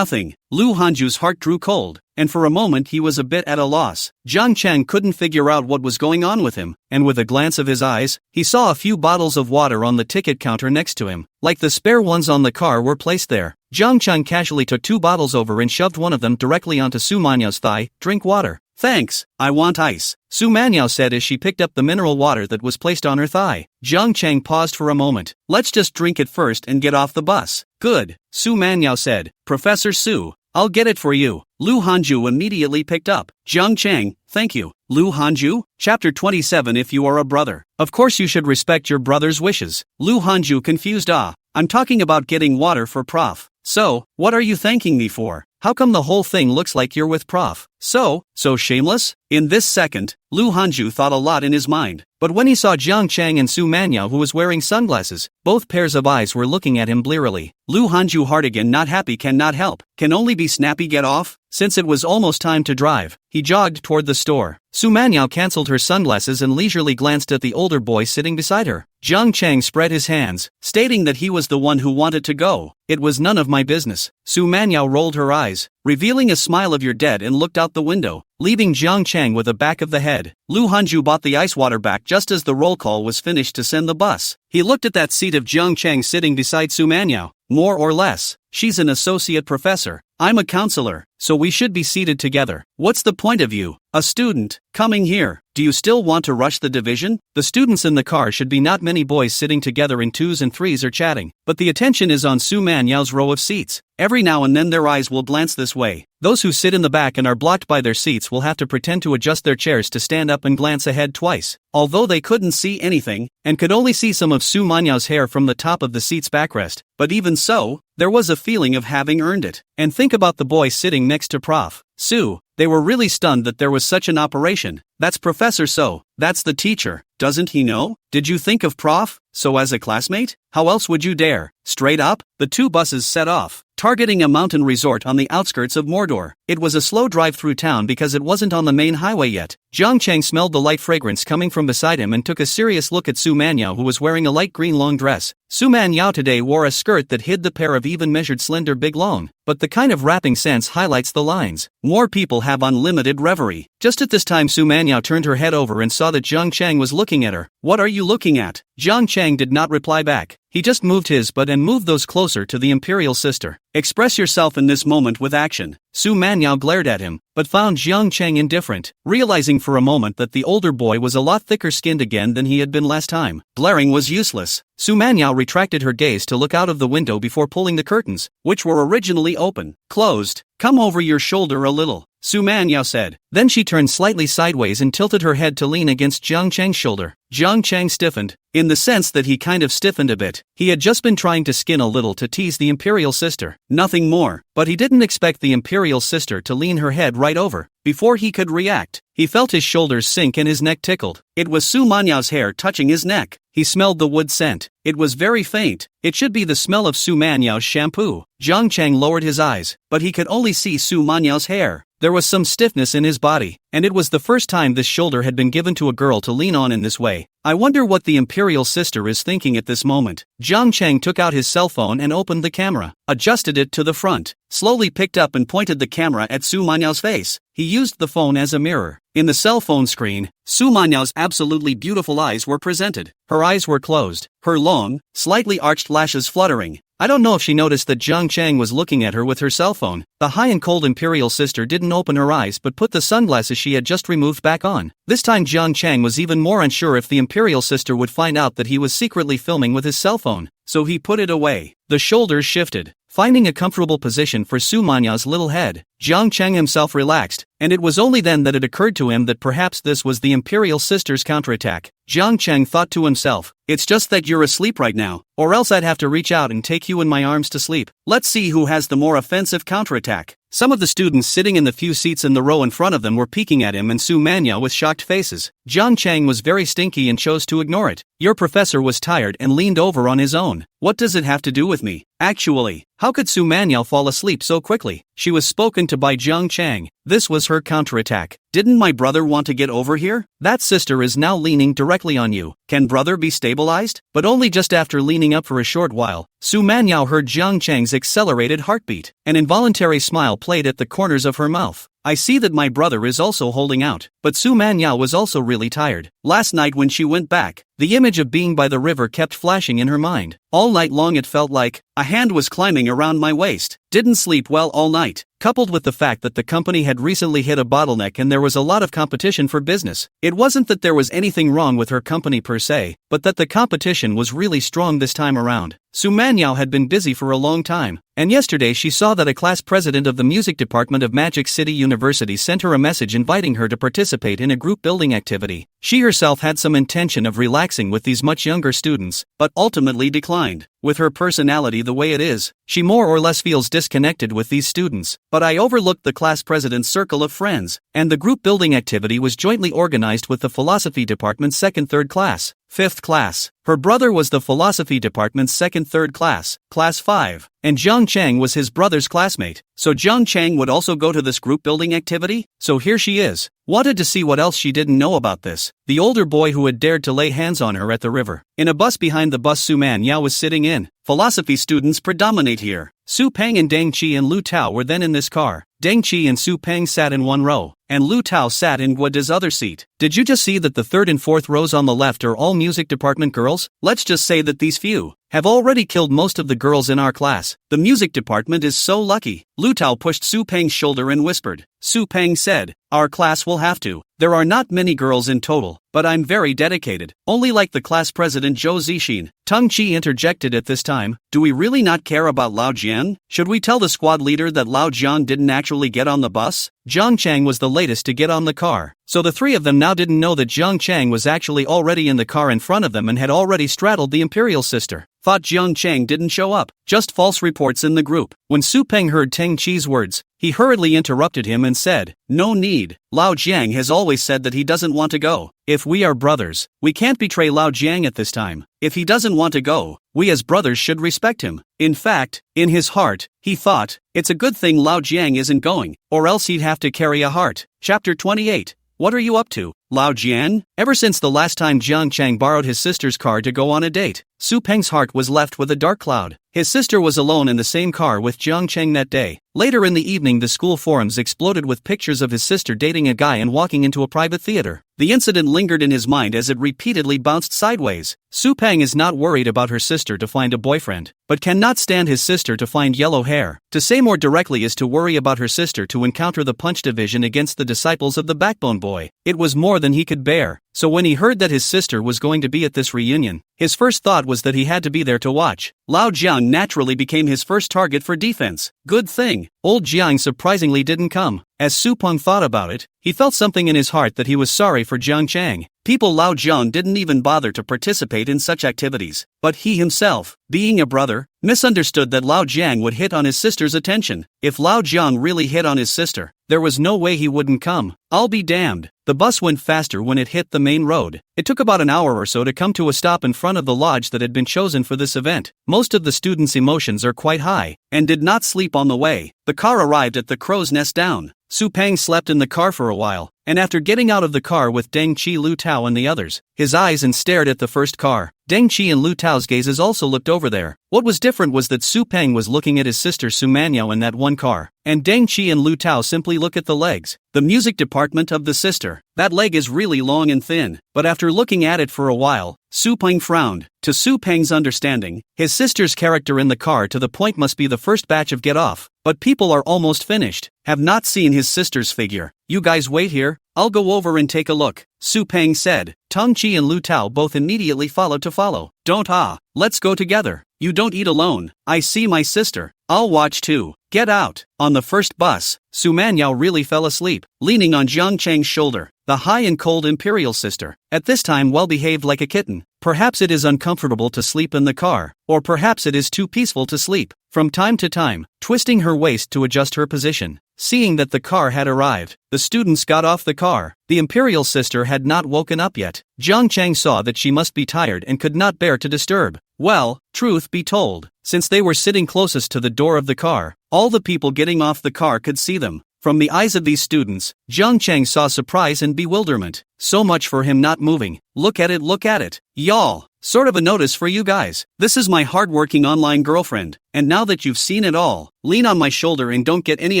Lu Hanju's heart grew cold, and for a moment he was a bit at a loss. Jiang Cheng couldn't figure out what was going on with him, and with a glance of his eyes, he saw a few bottles of water on the ticket counter next to him, like the spare ones on the car were placed there. Jiang Cheng casually took 2 bottles over and shoved one of them directly onto Su Manyao's thigh. "Drink water." "Thanks, I want ice," Su Manyao said as she picked up the mineral water that was placed on her thigh. Jiang Cheng paused for a moment. "Let's just drink it first and get off the bus." "Good," Su Manyao said. "Professor Su, I'll get it for you." Lu Hanju immediately picked up. "Jiang Cheng, thank you." Lu Hanju? Chapter 27. If you are a brother, of course you should respect your brother's wishes. Lu Hanju confused. I'm talking about getting water for Prof. So, what are you thanking me for? How come the whole thing looks like you're with Prof? So shameless? In this second, Lu Hanju thought a lot in his mind. But when he saw Jiang Chang and Su Manyao, who was wearing sunglasses, both pairs of eyes were looking at him blearily. Lu Hanju, heart again not happy, cannot help. Can only be snappy, get off? Since it was almost time to drive, he jogged toward the store. Su Manyao cancelled her sunglasses and leisurely glanced at the older boy sitting beside her. Jiang Chang spread his hands, stating that he was the one who wanted to go. It was none of my business. Su Manyao rolled her eyes, revealing a smile of "you're dead," and looked out the window, leaving Jiang Chang with a back of the head. Lu Hanju bought the ice water back just as the roll call was finished to send the bus. He looked at that seat of Jiang Chang sitting beside Su Manyao. More or less, she's an associate professor. I'm a counselor, so we should be seated together. What's the point of you, a student, coming here? Do you still want to rush the division? The students in the car should be not many boys sitting together in twos and threes or chatting, but the attention is on Su Manyao's row of seats. Every now and then their eyes will glance this way. Those who sit in the back and are blocked by their seats will have to pretend to adjust their chairs to stand up and glance ahead twice. Although they couldn't see anything, and could only see some of Su Manyao's hair from the top of the seat's backrest, but even so, there was a feeling of having earned it. And think about the boy sitting next to Prof. Su. They were really stunned that there was such an operation. That's Professor So. That's the teacher. Doesn't he know? Did you think of Prof. So as a classmate? How else would you dare? Straight up, the two buses set off, targeting a mountain resort on the outskirts of Mordor. It was a slow drive through town because it wasn't on the main highway yet. Jiang Chang smelled the light fragrance coming from beside him and took a serious look at Su Manyao, who was wearing a light green long dress. Su Manyao today wore a skirt that hid the pair of even-measured slender big long, but the kind of wrapping sense highlights the lines. More people have unlimited reverie. Just at this time Su Manyao turned her head over and saw that Jiang Chang was looking at her. What are you looking at? Jiang Chang did not reply back. He just moved his butt and moved those closer to the imperial sister. Express yourself in this moment with action. Su Manyao glared at him, but found Jiang Chang indifferent, realizing for a moment that the older boy was a lot thicker-skinned again than he had been last time. Glaring was useless. Su Manyao retracted her gaze to look out of the window before pulling the curtains, which were originally open, closed. Come over your shoulder a little, Su Manyao said. Then she turned slightly sideways and tilted her head to lean against Jiang Chang's shoulder. Jiang Chang stiffened, in the sense that he kind of stiffened a bit. He had just been trying to skin a little to tease the imperial sister, nothing more, but he didn't expect the imperial sister to lean her head right over. Before he could react, he felt his shoulders sink and his neck tickled. It was Su Manyao's hair touching his neck. He smelled the wood scent. It was very faint. It should be the smell of Su Manyao's shampoo. Jiang Chang lowered his eyes, but he could only see Su Manyao's hair. There was some stiffness in his body, and it was the first time this shoulder had been given to a girl to lean on in this way. I wonder what the imperial sister is thinking at this moment. Jiang Chang took out his cell phone and opened the camera, adjusted it to the front, slowly picked up and pointed the camera at Su Manyao's face. He used the phone as a mirror. In the cell phone screen, Su Manyao's absolutely beautiful eyes were presented. Her eyes were closed, her long, slightly arched lashes fluttering. I don't know if she noticed that Jiang Chang was looking at her with her cell phone. The high and cold imperial sister didn't open her eyes but put the sunglasses she had just removed back on. This time Jiang Chang was even more unsure if the imperial sister would find out that he was secretly filming with his cell phone, so he put it away. The shoulders shifted, finding a comfortable position for Su Manyao's little head. Jiang Chang himself relaxed, and it was only then that it occurred to him that perhaps this was the imperial sister's counterattack. Jiang Chang thought to himself, it's just that you're asleep right now, or else I'd have to reach out and take you in my arms to sleep. Let's see who has the more offensive counterattack. Some of the students sitting in the few seats in the row in front of them were peeking at him and Su Manyao with shocked faces. Jiang Chang was very stinky and chose to ignore it. Your professor was tired and leaned over on his own. What does it have to do with me? Actually, how could Su Manyao fall asleep so quickly? She was spoken to by Jiang Chang. This was her counterattack. Didn't my brother want to get over here? That sister is now leaning directly on you. Can brother be stabilized? But only just after leaning up for a short while, Su Manyao heard Jiang Chang's accelerated heartbeat. An involuntary smile played at the corners of her mouth. I see that my brother is also holding out. But Su Manyao was also really tired. Last night when she went back, the image of being by the river kept flashing in her mind. All night long it felt like a hand was climbing around my waist. Didn't sleep well all night. Coupled with the fact that the company had recently hit a bottleneck and there was a lot of competition for business. It wasn't that there was anything wrong with her company per se, but that the competition was really strong this time around. Su Manyao had been busy for a long time, and yesterday she saw that a class president of the music department of Magic City University sent her a message inviting her to participate in a group building activity. She herself had some intention of relaxing with these much younger students, but ultimately declined. With her personality the way it is, she more or less feels disconnected with these students. but I overlooked the class president's circle of friends, and the group building activity was jointly organized with the philosophy department's 2nd-3rd class. 5th class. Her brother was the philosophy department's 2nd-3rd class, class 5, and Jiang Chang was his brother's classmate. So Jiang Chang would also go to this group building activity? So here she is. Wanted to see what else she didn't know about this. The older boy who had dared to lay hands on her at the river. In a bus behind the bus Su Man Yao was sitting in. Philosophy students predominate here. Su Peng and Deng Qi and Lu Tao were then in this car. Deng Qi and Su Peng sat in one row, and Lu Tao sat in Guada's other seat. Did you just see that the 3rd and 4th rows on the left are all music department girls? Let's just say that these few have already killed most of the girls in our class. The music department is so lucky. Lu Tao pushed Su Peng's shoulder and whispered. Su Peng said, our class will have to. There are not many girls in total, but I'm very dedicated. Only like the class president Zhou Zixin. Teng Qi interjected at this time. Do we really not care about Lao Jian? Should we tell the squad leader that Lao Jian didn't actually get on the bus? Jiang Chang was the latest to get on the car. So the three of them now didn't know that Jiang Chang was actually already in the car in front of them and had already straddled the imperial sister. Thought Jiang Chang didn't show up. Just false reports in the group. When Su Peng heard Teng Qi's words, he hurriedly interrupted him and said, no need. Lao Jiang has always said that he doesn't want to go. If we are brothers, we can't betray Lao Jiang at this time. If he doesn't want to go, we as brothers should respect him. In fact, in his heart, he thought, it's a good thing Lao Jiang isn't going, or else he'd have to carry a heart. Chapter 28. What are you up to, Lao Jian? Ever since the last time Jiang Chang borrowed his sister's car to go on a date, Su Peng's heart was left with a dark cloud. His sister was alone in the same car with Jiang Chang that day. Later in the evening, the school forums exploded with pictures of his sister dating a guy and walking into a private theater. The incident lingered in his mind as it repeatedly bounced sideways. Su Peng is not worried about her sister to find a boyfriend, but cannot stand his sister to find yellow hair. To say more directly is to worry about her sister to encounter the punch division against the disciples of the Backbone Boy. It was more than he could bear. So when he heard that his sister was going to be at this reunion, his first thought was that he had to be there to watch. Lao Jiang naturally became his first target for defense. Good thing old Jiang surprisingly didn't come. As Su Peng thought about it, he felt something in his heart that he was sorry for Jiang Chang. People Lao Jiang didn't even bother to participate in such activities. But he himself, being a brother, misunderstood that Lao Jiang would hit on his sister's attention. If Lao Jiang really hit on his sister, there was no way he wouldn't come. I'll be damned. The bus went faster when it hit the main road. It took about an hour or so to come to a stop in front of the lodge that had been chosen for this event. Most of the students' emotions are quite high, and did not sleep on the way. The car arrived at the Crow's Nest Down. Su Peng slept in the car for a while, and after getting out of the car with Deng Qi, Lu Tao and the others, his eyes and stared at the first car. Deng Qi and Lu Tao's gazes also looked over there. What was different was that Su Peng was looking at his sister Su Manyao in that one car, and Deng Qi and Lu Tao simply look at the legs. The music department of the sister. That leg is really long and thin, but after looking at it for a while, Su Peng frowned. To Su Peng's understanding, his sister's character in the car to the point must be the first batch of Get Off, but people are almost finished. Have not seen his sister's figure. You guys wait here, I'll go over and take a look, Su Peng said. Teng Qi and Lu Tao both immediately followed to follow. Don't let's go together. You don't eat alone. I see my sister. I'll watch too. Get out. On the first bus, Su Manyao really fell asleep, leaning on Jiang Chang's shoulder, the high and cold imperial sister, at this time well behaved like a kitten. Perhaps it is uncomfortable to sleep in the car, or perhaps it is too peaceful to sleep. From time to time, twisting her waist to adjust her position. Seeing that the car had arrived, the students got off the car. The imperial sister had not woken up yet. Jiang Chang saw that she must be tired and could not bear to disturb. Well, truth be told, since they were sitting closest to the door of the car, all the people getting off the car could see them. From the eyes of these students, Jiang Chang saw surprise and bewilderment. So much for him not moving. Look at it. Y'all. Sort of a notice for you guys. This is my hardworking online girlfriend, and now that you've seen it all, lean on my shoulder and don't get any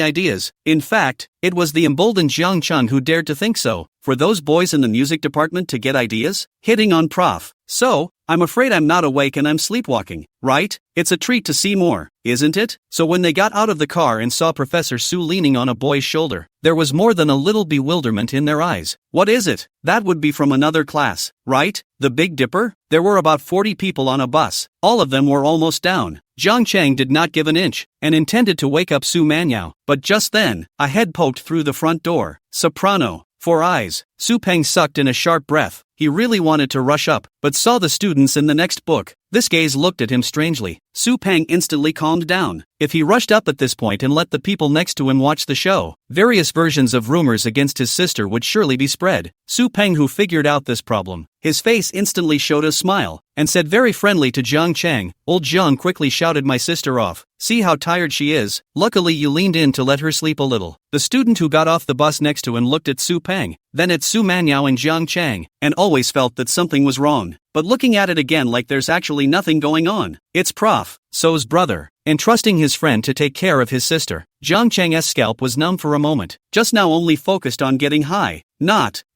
ideas. In fact, it was the emboldened Jiang Chun who dared to think so. For those boys in the music department to get ideas? Hitting on Prof. So, I'm afraid I'm not awake and I'm sleepwalking, right? It's a treat to see more, isn't it? So when they got out of the car and saw Professor Su leaning on a boy's shoulder, there was more than a little bewilderment in their eyes. What is it? That would be from another class, right? The Big Dipper? There were about 40 people on a bus. All of them were almost down. Jiang Chang did not give an inch, and intended to wake up Su Manyao, but just then, a head poked through the front door. Soprano. 4 eyes. Su Peng sucked in a sharp breath. He really wanted to rush up, but saw the students in the next book. This gaze looked at him strangely. Su Peng instantly calmed down. If he rushed up at this point and let the people next to him watch the show, various versions of rumors against his sister would surely be spread. Su Peng, who figured out this problem, his face instantly showed a smile, and said very friendly to Jiang Chang, "Old Jiang quickly shouted my sister off. See how tired she is? Luckily you leaned in to let her sleep a little." The student who got off the bus next to him looked at Su Peng, then at Su Manyao and Jiang Chang, and always felt that something was wrong. But looking at it again like there's actually nothing going on. It's Prof. So's brother. Entrusting his friend to take care of his sister, Jiang Chang's scalp was numb for a moment. Just now only focused on getting high.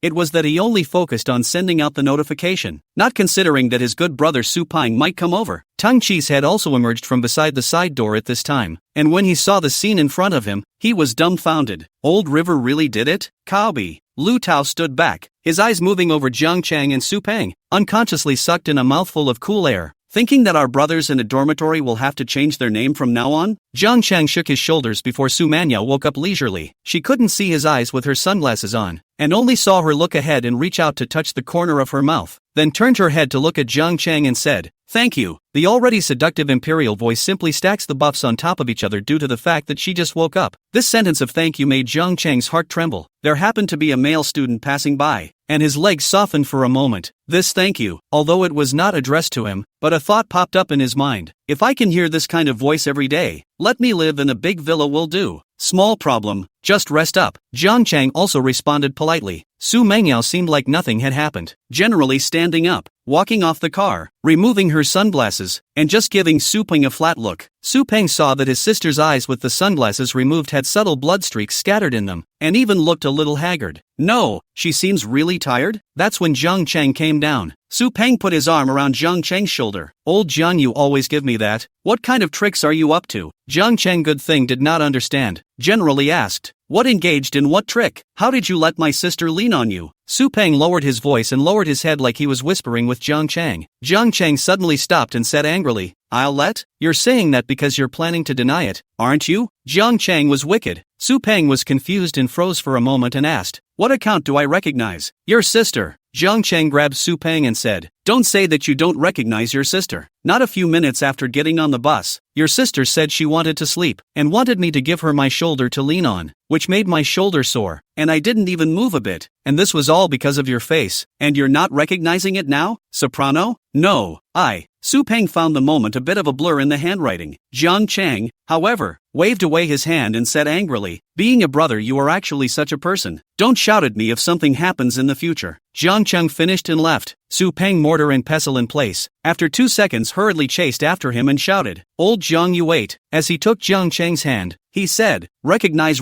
It was that he only focused on sending out the notification, not considering that his good brother Su Peng might come over. Tang Chi's head also emerged from beside the side door at this time, and when he saw the scene in front of him, he was dumbfounded. Old River really did it? Kaobi. Lu Tao stood back, his eyes moving over Jiang Chang and Su Peng, unconsciously sucked in a mouthful of cool air. Thinking that our brothers in a dormitory will have to change their name from now on? Jiang Chang shook his shoulders before Su Manyao woke up leisurely. She couldn't see his eyes with her sunglasses on, and only saw her look ahead and reach out to touch the corner of her mouth, then turned her head to look at Jiang Chang and said, "Thank you." The already seductive imperial voice simply stacks the buffs on top of each other due to the fact that she just woke up. This sentence of thank you made Jiang Chang's heart tremble. There happened to be a male student passing by, and his legs softened for a moment. This thank you, although it was not addressed to him, but a thought popped up in his mind. If I can hear this kind of voice every day, let me live in a big villa will do. Small problem, just rest up. Jiang Chang also responded politely. Su Mengyao seemed like nothing had happened, generally standing up, walking off the car, removing her sunglasses, and just giving Su Peng a flat look. Su Peng saw that his sister's eyes with the sunglasses removed had subtle blood streaks scattered in them, and even looked a little haggard. No, she seems really tired? That's when Jiang Chang came down. Su Peng put his arm around Jiang Chang's shoulder. Old Jiang, you always give me that. What kind of tricks are you up to? Jiang Chang good thing did not understand, generally asked. What engaged in what trick? How did you let my sister lean on you? Su Peng lowered his voice and lowered his head like he was whispering with Jiang Chang. Jiang Chang suddenly stopped and said angrily, "I'll let? You're saying that because you're planning to deny it, aren't you?" Jiang Chang was wicked. Su Peng was confused and froze for a moment and asked, "What account do I recognize?" "Your sister." Jiang Chang grabbed Su Peng and said, "Don't say that you don't recognize your sister. Not a few minutes after getting on the bus, your sister said she wanted to sleep, and wanted me to give her my shoulder to lean on, which made my shoulder sore, and I didn't even move a bit, and this was all because of your face, and you're not recognizing it now? Soprano? No, Su Peng found the moment a bit of a blur in the handwriting. Jiang Chang, however, waved away his hand and said angrily, "Being a brother, you are actually such a person. Don't shout at me if something happens in the future." Jiang Chang finished and left, Su Peng mortar and pestle in place. After 2 seconds hurriedly chased after him and shouted, "Old Jiang, you wait." As he took Jiang Chang's hand, he said, recognize.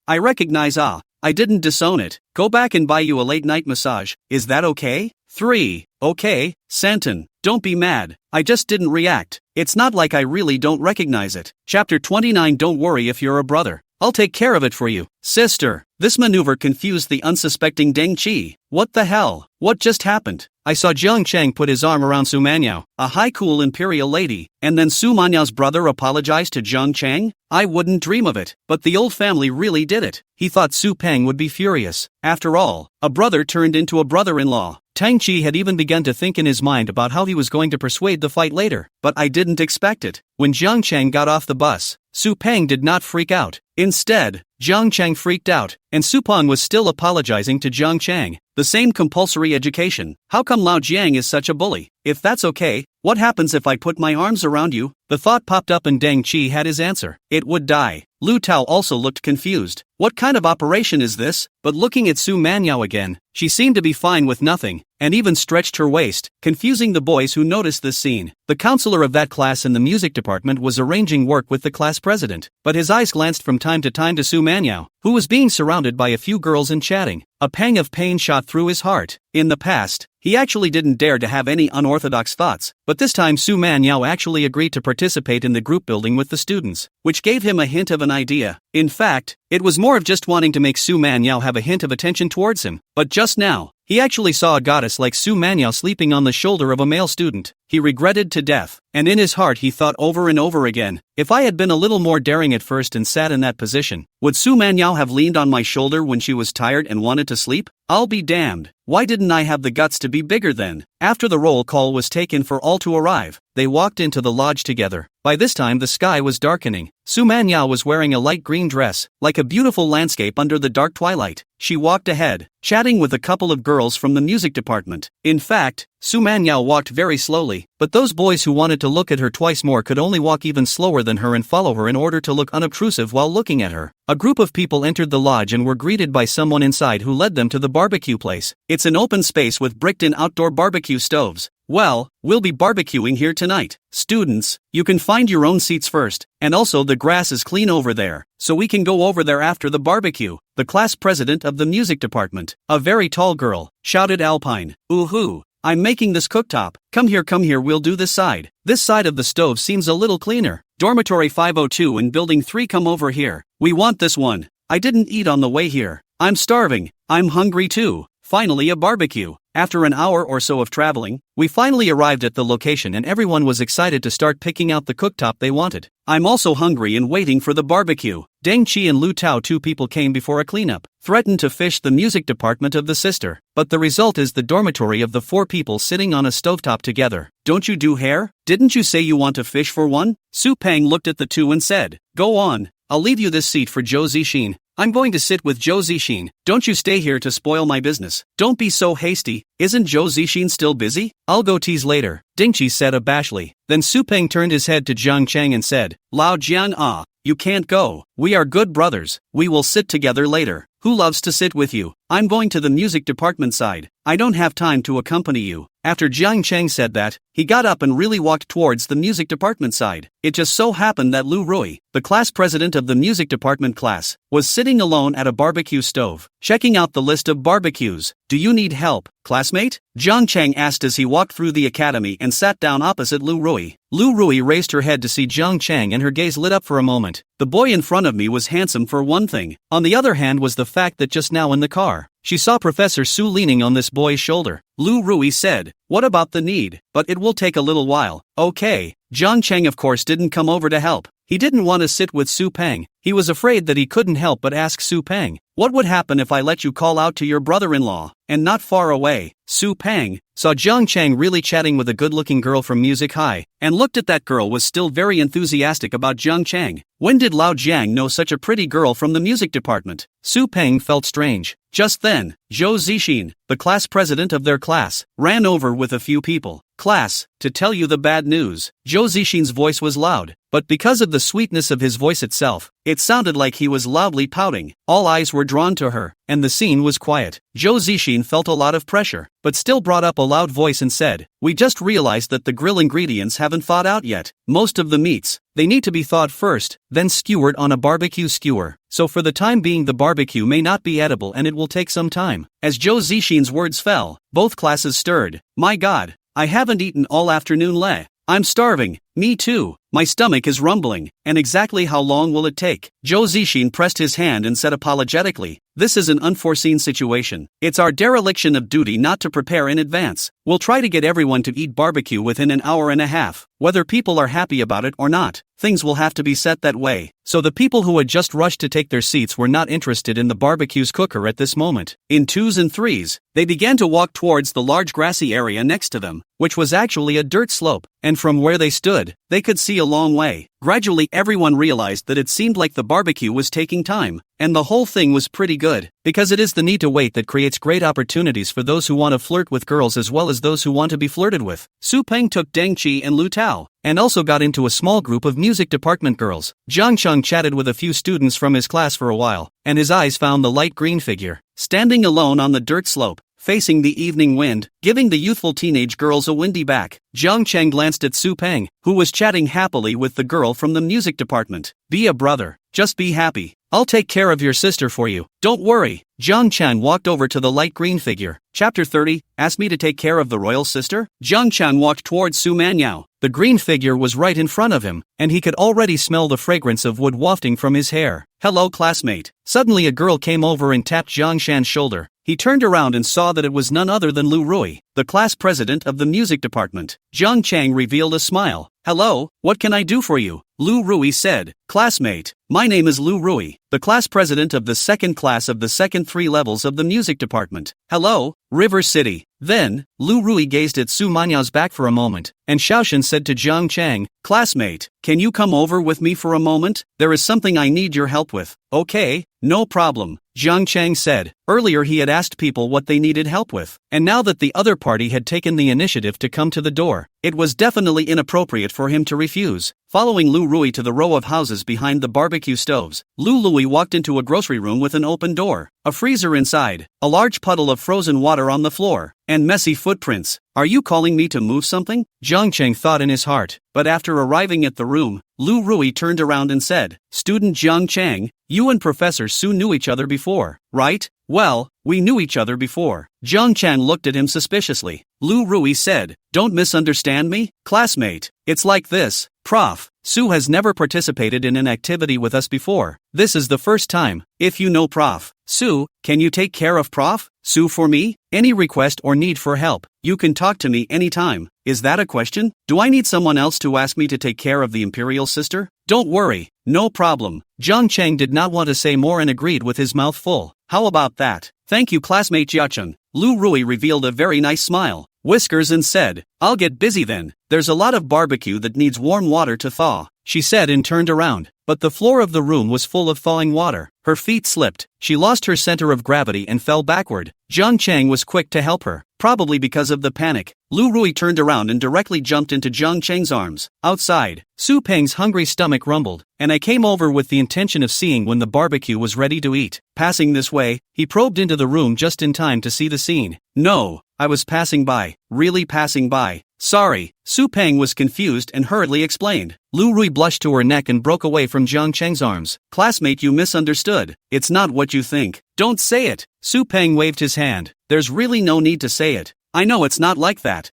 I recognize. I didn't disown it. Go back and buy you a late night massage. Is that okay? 3. Okay, Santon, don't be mad. I just didn't react. It's not like I really don't recognize it. Chapter 29. Don't worry if you're a brother. I'll take care of it for you, sister. This maneuver confused the unsuspecting Deng Qi. What the hell? What just happened? I saw Jiang Chang put his arm around Su Manyao, a high cool imperial lady, and then Su Manyao's brother apologized to Jiang Chang? I wouldn't dream of it, but the old family really did it. He thought Su Peng would be furious. After all, a brother turned into a brother-in-law. Tang Chi had even begun to think in his mind about how he was going to persuade the fight later, but I didn't expect it. When Jiang Chang got off the bus, Su Peng did not freak out. Instead, Jiang Chang freaked out, and Su Peng was still apologizing to Jiang Chang. The same compulsory education. How come Lao Jiang is such a bully? If that's okay, what happens if I put my arms around you? The thought popped up and Deng Qi had his answer. It would die. Lu Tao also looked confused. What kind of operation is this? But looking at Su Manyao again, she seemed to be fine with nothing, and even stretched her waist, confusing the boys who noticed this scene. The counselor of that class in the music department was arranging work with the class president, but his eyes glanced from time to time to Su Manyao, who was being surrounded by a few girls and chatting. A pang of pain shot through his heart. In the past, he actually didn't dare to have any unorthodox thoughts, but this time Su Manyao actually agreed to participate in the group building with the students, which gave him a hint of an idea. In fact, it was more of just wanting to make Su Manyao have a hint of attention towards him. But just now, he actually saw a goddess like Su Manyao sleeping on the shoulder of a male student. He regretted to death, and in his heart he thought over and over again, if I had been a little more daring at first and sat in that position, would Su Manyao have leaned on my shoulder when she was tired and wanted to sleep? I'll be damned. Why didn't I have the guts to be bigger then? After the roll call was taken for all to arrive, they walked into the lodge together. By this time the sky was darkening. Su Manya was wearing a light green dress, like a beautiful landscape under the dark twilight. She walked ahead, chatting with a couple of girls from the music department. In fact, Su Manya walked very slowly, but those boys who wanted to look at her twice more could only walk even slower than her and follow her in order to look unobtrusive while looking at her. A group of people entered the lodge and were greeted by someone inside who led them to the barbecue place. It's an open space with bricked-in outdoor barbecue stoves. Well, we'll be barbecuing here tonight. Students, you can find your own seats first, and also the grass is clean over there, so we can go over there after the barbecue. The class president of the music department, a very tall girl, shouted Alpine. Ooh-hoo, I'm making this cooktop. Come here, we'll do this side. This side of the stove seems a little cleaner. Dormitory 502 and building 3, come over here. We want this one. I didn't eat on the way here. I'm starving. I'm hungry too. Finally a barbecue. After an hour or so of traveling, we finally arrived at the location and everyone was excited to start picking out the cooktop they wanted. I'm also hungry and waiting for the barbecue. Deng Chi and Lu Tao, 2 people came before a cleanup, threatened to fish the music department of the sister, but the result is the dormitory of the 4 people sitting on a stovetop together. Don't you do hair? Didn't you say you want to fish for one? Su Peng looked at the 2 and said, go on, I'll leave you this seat for Zhou Zixin. I'm going to sit with Zhou Zixin. Don't you stay here to spoil my business. Don't be so hasty. Isn't Zhou Zixin still busy? I'll go tease later, Ding Chi said abashedly. Then Su Peng turned his head to Jiang Chang and said, Lao Jiang, you can't go. We are good brothers. We will sit together later. Who loves to sit with you? I'm going to the music department side. I don't have time to accompany you. After Jiang Chang said that, he got up and really walked towards the music department side. It just so happened that Lu Rui, the class president of the music department class, was sitting alone at a barbecue stove, checking out the list of barbecues. Do you need help, classmate? Jiang Chang asked as he walked through the academy and sat down opposite Lu Rui. Lu Rui raised her head to see Jiang Chang and her gaze lit up for a moment. The boy in front of me was handsome for one thing. On the other hand was the fact that just now in the car, she saw Professor Su leaning on this boy's shoulder. Lu Rui said, what about the need? But it will take a little while. Okay. Jiang Chang of course didn't come over to help. He didn't want to sit with Su Peng. He was afraid that he couldn't help but ask Su Peng, what would happen if I let you call out to your brother-in-law? And not far away, Su Peng saw Jiang Chang really chatting with a good-looking girl from Music High, and looked at that girl was still very enthusiastic about Jiang Chang. When did Lao Jiang know such a pretty girl from the music department? Su Peng felt strange. Just then, Zhou Zixin, the class president of their class, ran over with a few people. Class, to tell you the bad news. Zhou Zixin's voice was loud, but because of the sweetness of his voice itself, it sounded like he was loudly pouting. All eyes were drawn to her, and the scene was quiet. Zhou Zixin felt a lot of pressure, but still brought up a loud voice and said, we just realized that the grill ingredients haven't thawed out yet. Most of the meats, they need to be thawed first, then skewered on a barbecue skewer. So for the time being the barbecue may not be edible and it will take some time. As Zhou Zixin's words fell, both classes stirred. My God, I haven't eaten all afternoon I'm starving. Me too. My stomach is rumbling. And exactly how long will it take? Zhou Zixin pressed his hand and said apologetically, this is an unforeseen situation. It's our dereliction of duty not to prepare in advance. We'll try to get everyone to eat barbecue within an hour and a half. Whether people are happy about it or not, things will have to be set that way. So the people who had just rushed to take their seats were not interested in the barbecue's cooker at this moment. In 2s and 3s, they began to walk towards the large grassy area next to them, which was actually a dirt slope, and from where they stood, they could see a long way. Gradually everyone realized that it seemed like the barbecue was taking time, and the whole thing was pretty good, because it is the need to wait that creates great opportunities for those who want to flirt with girls as well as those who want to be flirted with. Su Peng took Deng Chi and Lu Tao, and also got into a small group of music department girls. Jiang Cheng chatted with a few students from his class for a while, and his eyes found the light green figure, standing alone on the dirt slope, facing the evening wind, giving the youthful teenage girls a windy back. Jiang Cheng glanced at Su Peng, who was chatting happily with the girl from the music department. Be a brother. Just be happy. I'll take care of your sister for you. Don't worry. Jiang Chan walked over to the light green figure. Chapter 30, asked me to take care of the royal sister? Jiang Chan walked towards Su Manyao. The green figure was right in front of him, and he could already smell the fragrance of wood wafting from his hair. "Hello, classmate." Suddenly a girl came over and tapped Jiang Shan's shoulder. He turned around and saw that it was none other than Lu Rui, the class president of the music department. Jiang Chang revealed a smile. "Hello, what can I do for you?" Lu Rui said. "Classmate, my name is Lu Rui, the class president of the second class of the second 3 levels of the music department." "Hello, River City." Then, Lu Rui gazed at Su Manhwa's back for a moment, and Xiaoshan said to Jiang Chang, "Classmate, can you come over with me for a moment? There is something I need your help with." "Okay, no problem," Jiang Chang said. Earlier he had asked people what they needed help with, and now that the other party had taken the initiative to come to the door, it was definitely inappropriate for him to refuse. Following Lu Rui to the row of houses behind the barbecue stoves, Lu Lui walked into a grocery room with an open door, a freezer inside, a large puddle of frozen water on the floor, and messy footprints. "Are you calling me to move something?" Jiang Cheng thought in his heart, but after arriving at the room, Lu Rui turned around and said, "Student Jiang Chang, you and Professor Su knew each other before, right?" "Well, we knew each other before." Jiang Chang looked at him suspiciously. Lu Rui said, "Don't misunderstand me, classmate. It's like this, Prof. Su has never participated in an activity with us before. This is the first time. If you know Prof. Su, can you take care of Prof. Su for me? Any request or need for help, you can talk to me anytime." "Is that a question? Do I need someone else to ask me to take care of the imperial sister?" "Don't worry, no problem." Jiang Chang did not want to say more and agreed with his mouth full. "How about that? Thank you, classmate Jiacheng." Lu Rui revealed a very nice smile, whiskers, and said, "I'll get busy then. There's a lot of barbecue that needs warm water to thaw," she said, and turned around. But the floor of the room was full of thawing water. Her feet slipped, she lost her center of gravity and fell backward. Jiang Chang was quick to help her, probably because of the panic. Lu Rui turned around and directly jumped into Jiang Chang's arms. Outside, Su Peng's hungry stomach rumbled, and I came over with the intention of seeing when the barbecue was ready to eat. Passing this way, he probed into the room just in time to see the scene. "No, I was passing by, really passing by. Sorry." Su Peng was confused and hurriedly explained. Lu Rui blushed to her neck and broke away from Jiang Cheng's arms. "Classmate, you misunderstood. It's not what you think. Don't say it." Su Peng waved his hand. "There's really no need to say it. I know it's not like that."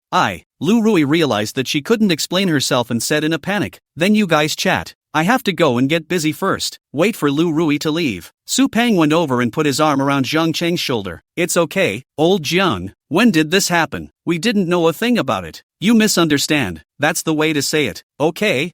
Lu Rui realized that she couldn't explain herself and said in a panic, "Then you guys chat. I have to go and get busy first." Wait for Lu Rui to leave. Su Peng went over and put his arm around Jiang Cheng's shoulder. "It's okay, old Jiang. When did this happen? We didn't know a thing about it." "You misunderstand. That's the way to say it." Okay,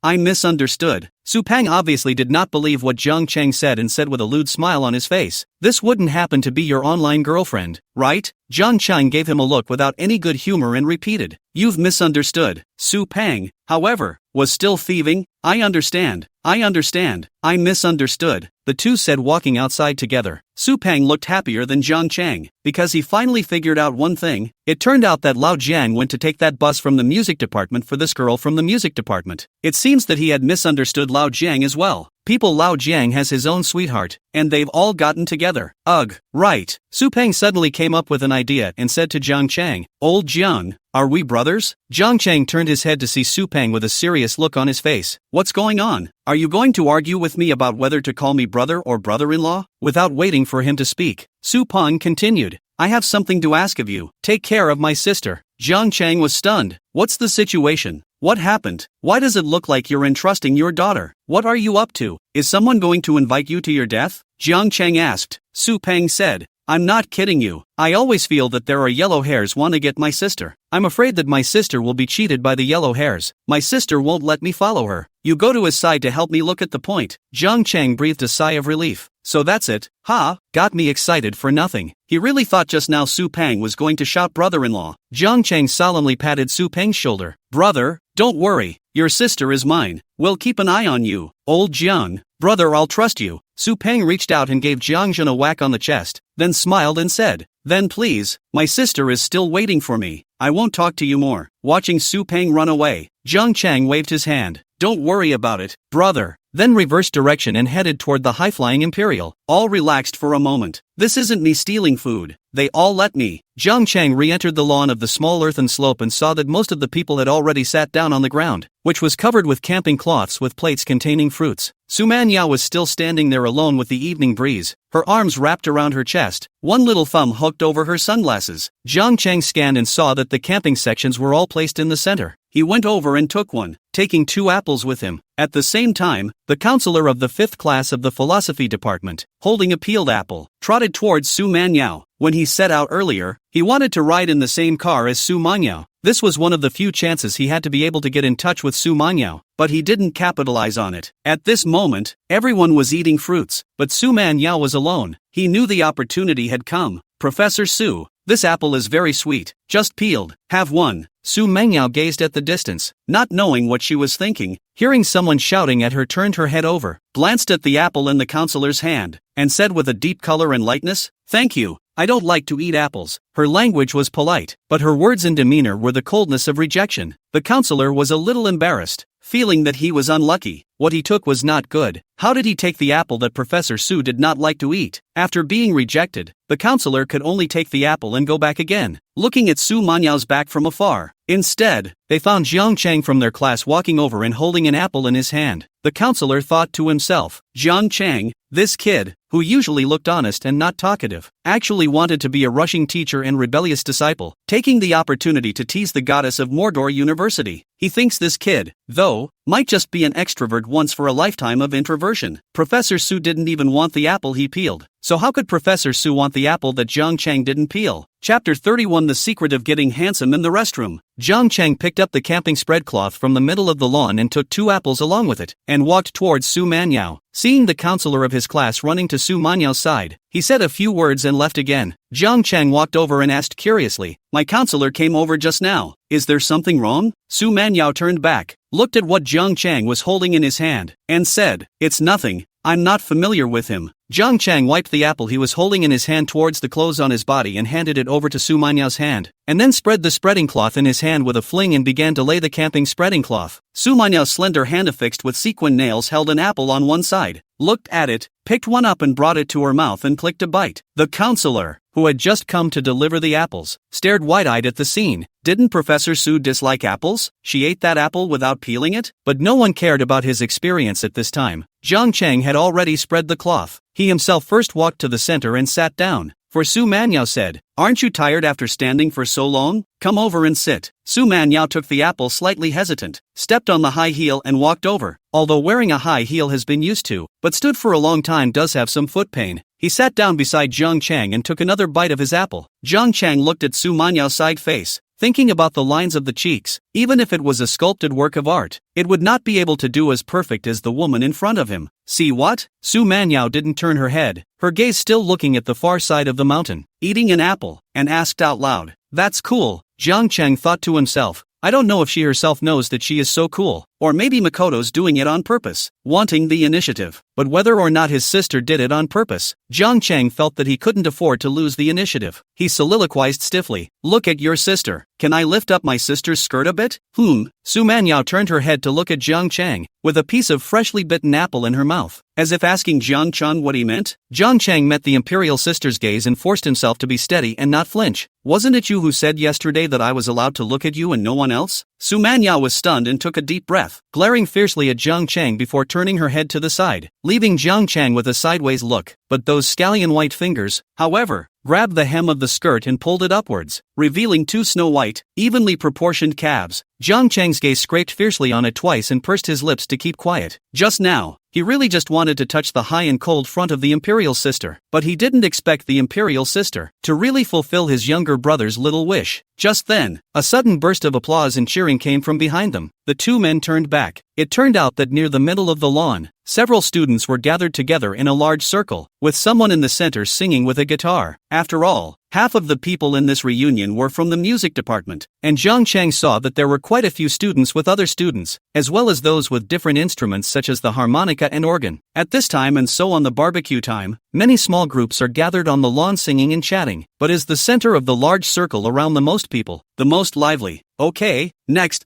I misunderstood." Su Peng obviously did not believe what Jiang Cheng said and said with a lewd smile on his face, "This wouldn't happen to be your online girlfriend, right?" Jiang Cheng gave him a look without any good humor and repeated, "You've misunderstood." Su Peng, however, was still thieving. I understand, I misunderstood," the two said, walking outside together. Su Peng looked happier than Jiang Cheng, because he finally figured out one thing. It turned out that Lao Jiang went to take that bus from the music department for this girl from the music department. It seems that he had misunderstood Lao Jiang as well. People, Lao Jiang has his own sweetheart, and they've all gotten together. Ugh, right. Su Peng suddenly came up with an idea and said to Jiang Chang, "Old Jiang, are we brothers?" Jiang Chang turned his head to see Su Peng with a serious look on his face. "What's going on? Are you going to argue with me about whether to call me brother or brother-in-law?" Without waiting for him to speak, Su Peng continued, "I have something to ask of you. Take care of my sister." Jiang Chang was stunned. "What's the situation? What happened? Why does it look like you're entrusting your daughter? What are you up to? Is someone going to invite you to your death?" Jiang Chang asked. Su Peng said, "I'm not kidding you. I always feel that there are yellow hairs want to get my sister. I'm afraid that my sister will be cheated by the yellow hairs. My sister won't let me follow her." You go to his side to help me look at the point. Jiang Chang breathed a sigh of relief. "So that's it, huh? Got me excited for nothing." He really thought just now Su Peng was going to shout brother-in-law. Jiang Chang solemnly patted Su Peng's shoulder. "Brother, don't worry. Your sister is mine. We'll keep an eye on you. Old Jiang, brother, I'll trust you." Su Peng reached out and gave Jiang Zhen a whack on the chest, then smiled and said, "Then please, my sister is still waiting for me. I won't talk to you more." Watching Su Peng run away, Jiang Chang waved his hand. "Don't worry about it, brother." Then reversed direction and headed toward the high-flying Imperial. All relaxed for a moment. "This isn't me stealing food. They all let me." Jiang Chang re-entered the lawn of the small earthen slope and saw that most of the people had already sat down on the ground, which was covered with camping cloths with plates containing fruits. Su Manya was still standing there alone with the evening breeze, her arms wrapped around her chest, one little thumb hooked over her sunglasses. Jiang Chang scanned and saw that the camping sections were all placed in the center. He went over and took one, taking 2 apples with him. At the same time, the counselor of the 5th class of the philosophy department, holding a peeled apple, trotted towards Su Manyao. When he set out earlier, he wanted to ride in the same car as Su Manyao. This was one of the few chances he had to be able to get in touch with Su Manyao, but he didn't capitalize on it. At this moment, everyone was eating fruits, but Su Manyao was alone. He knew the opportunity had come. Professor Su, this apple is very sweet, just peeled, have one. Su Manyao gazed at the distance, not knowing what she was thinking. Hearing someone shouting at her, turned her head over, glanced at the apple in the counselor's hand, and said with a deep color and lightness, "Thank you, I don't like to eat apples." Her language was polite, but her words and demeanor were the coldness of rejection. The counselor was a little embarrassed, feeling that he was unlucky. What he took was not good. How did he take the apple that Professor Su did not like to eat? After being rejected, the counselor could only take the apple and go back again, looking at Su Manyao's back from afar. Instead, they found Jiang Chang from their class walking over and holding an apple in his hand. The counselor thought to himself, Jiang Chang, this kid, who usually looked honest and not talkative, actually wanted to be a rushing teacher and rebellious disciple, taking the opportunity to tease the goddess of Mordor University. He thinks this kid, though, might just be an extrovert once for a lifetime of introversion. Professor Su didn't even want the apple he peeled. So how could Professor Su want the apple that Jiang Chang didn't peel? Chapter 31 The Secret of Getting Handsome in the Restroom. Jiang Chang picked up the camping spread cloth from the middle of the lawn and took 2 apples along with it, and walked towards Su Manyao. Seeing the counselor of his class running to Su Manyao's side, he said a few words and left again. Jiang Chang walked over and asked curiously, "My counselor came over just now. Is there something wrong?" Su Manyao turned back, looked at what Jiang Chang was holding in his hand, and said, "It's nothing. I'm not familiar with him." Jiang Chang wiped the apple he was holding in his hand towards the clothes on his body and handed it over to Su Manyao's hand, and then spread the spreading cloth in his hand with a fling and began to lay the camping spreading cloth. Su Manyao's slender hand affixed with sequin nails held an apple on one side, looked at it, picked one up and brought it to her mouth and clicked a bite. The counselor, who had just come to deliver the apples, stared wide-eyed at the scene. Didn't Professor Su dislike apples? She ate that apple without peeling it? But no one cared about his experience at this time. Jiang Chang had already spread the cloth. He himself first walked to the center and sat down. For Su Manyao said, "Aren't you tired after standing for so long? Come over and sit." Su Manyao took the apple slightly hesitant, stepped on the high heel and walked over. Although wearing a high heel has been used to, but stood for a long time does have some foot pain. He sat down beside Jiang Chang and took another bite of his apple. Jiang Chang looked at Su Manyao's side face, thinking about the lines of the cheeks. Even if it was a sculpted work of art, it would not be able to do as perfect as the woman in front of him. See what? Su Manyao didn't turn her head, her gaze still looking at the far side of the mountain, eating an apple, and asked out loud, "That's cool." Jiang Chang thought to himself, I don't know if she herself knows that she is so cool, or maybe Makoto's doing it on purpose, wanting the initiative. But whether or not his sister did it on purpose, Jiang Chang felt that he couldn't afford to lose the initiative. He soliloquized stiffly, "Look at your sister. Can I lift up my sister's skirt a bit?" Su Manyao turned her head to look at Jiang Chang, with a piece of freshly bitten apple in her mouth, as if asking Jiang Chang what he meant. Jiang Chang met the imperial sister's gaze and forced himself to be steady and not flinch. "Wasn't it you who said yesterday that I was allowed to look at you and no one else?" Su Manyao was stunned and took a deep breath, glaring fiercely at Jiang Chang before turning her head to the side, leaving Jiang Chang with a sideways look. But those scallion white fingers, however, grabbed the hem of the skirt and pulled it upwards, revealing 2 snow-white, evenly proportioned calves. Jiang Chang's gaze scraped fiercely on it twice and pursed his lips to keep quiet. Just now, he really just wanted to touch the high and cold front of the imperial sister, but he didn't expect the imperial sister to really fulfill his younger brother's little wish. Just then, a sudden burst of applause and cheering came from behind them. The 2 men turned back. It turned out that near the middle of the lawn, several students were gathered together in a large circle, with someone in the center singing with a guitar. After all, half of the people in this reunion were from the music department, and Jiang Chang saw that there were quite a few students with other students, as well as those with different instruments such as the harmonica and organ. At this time and so on the barbecue time, many small groups are gathered on the lawn singing and chatting, but is the center of the large circle around the most people, the most lively. Okay, next.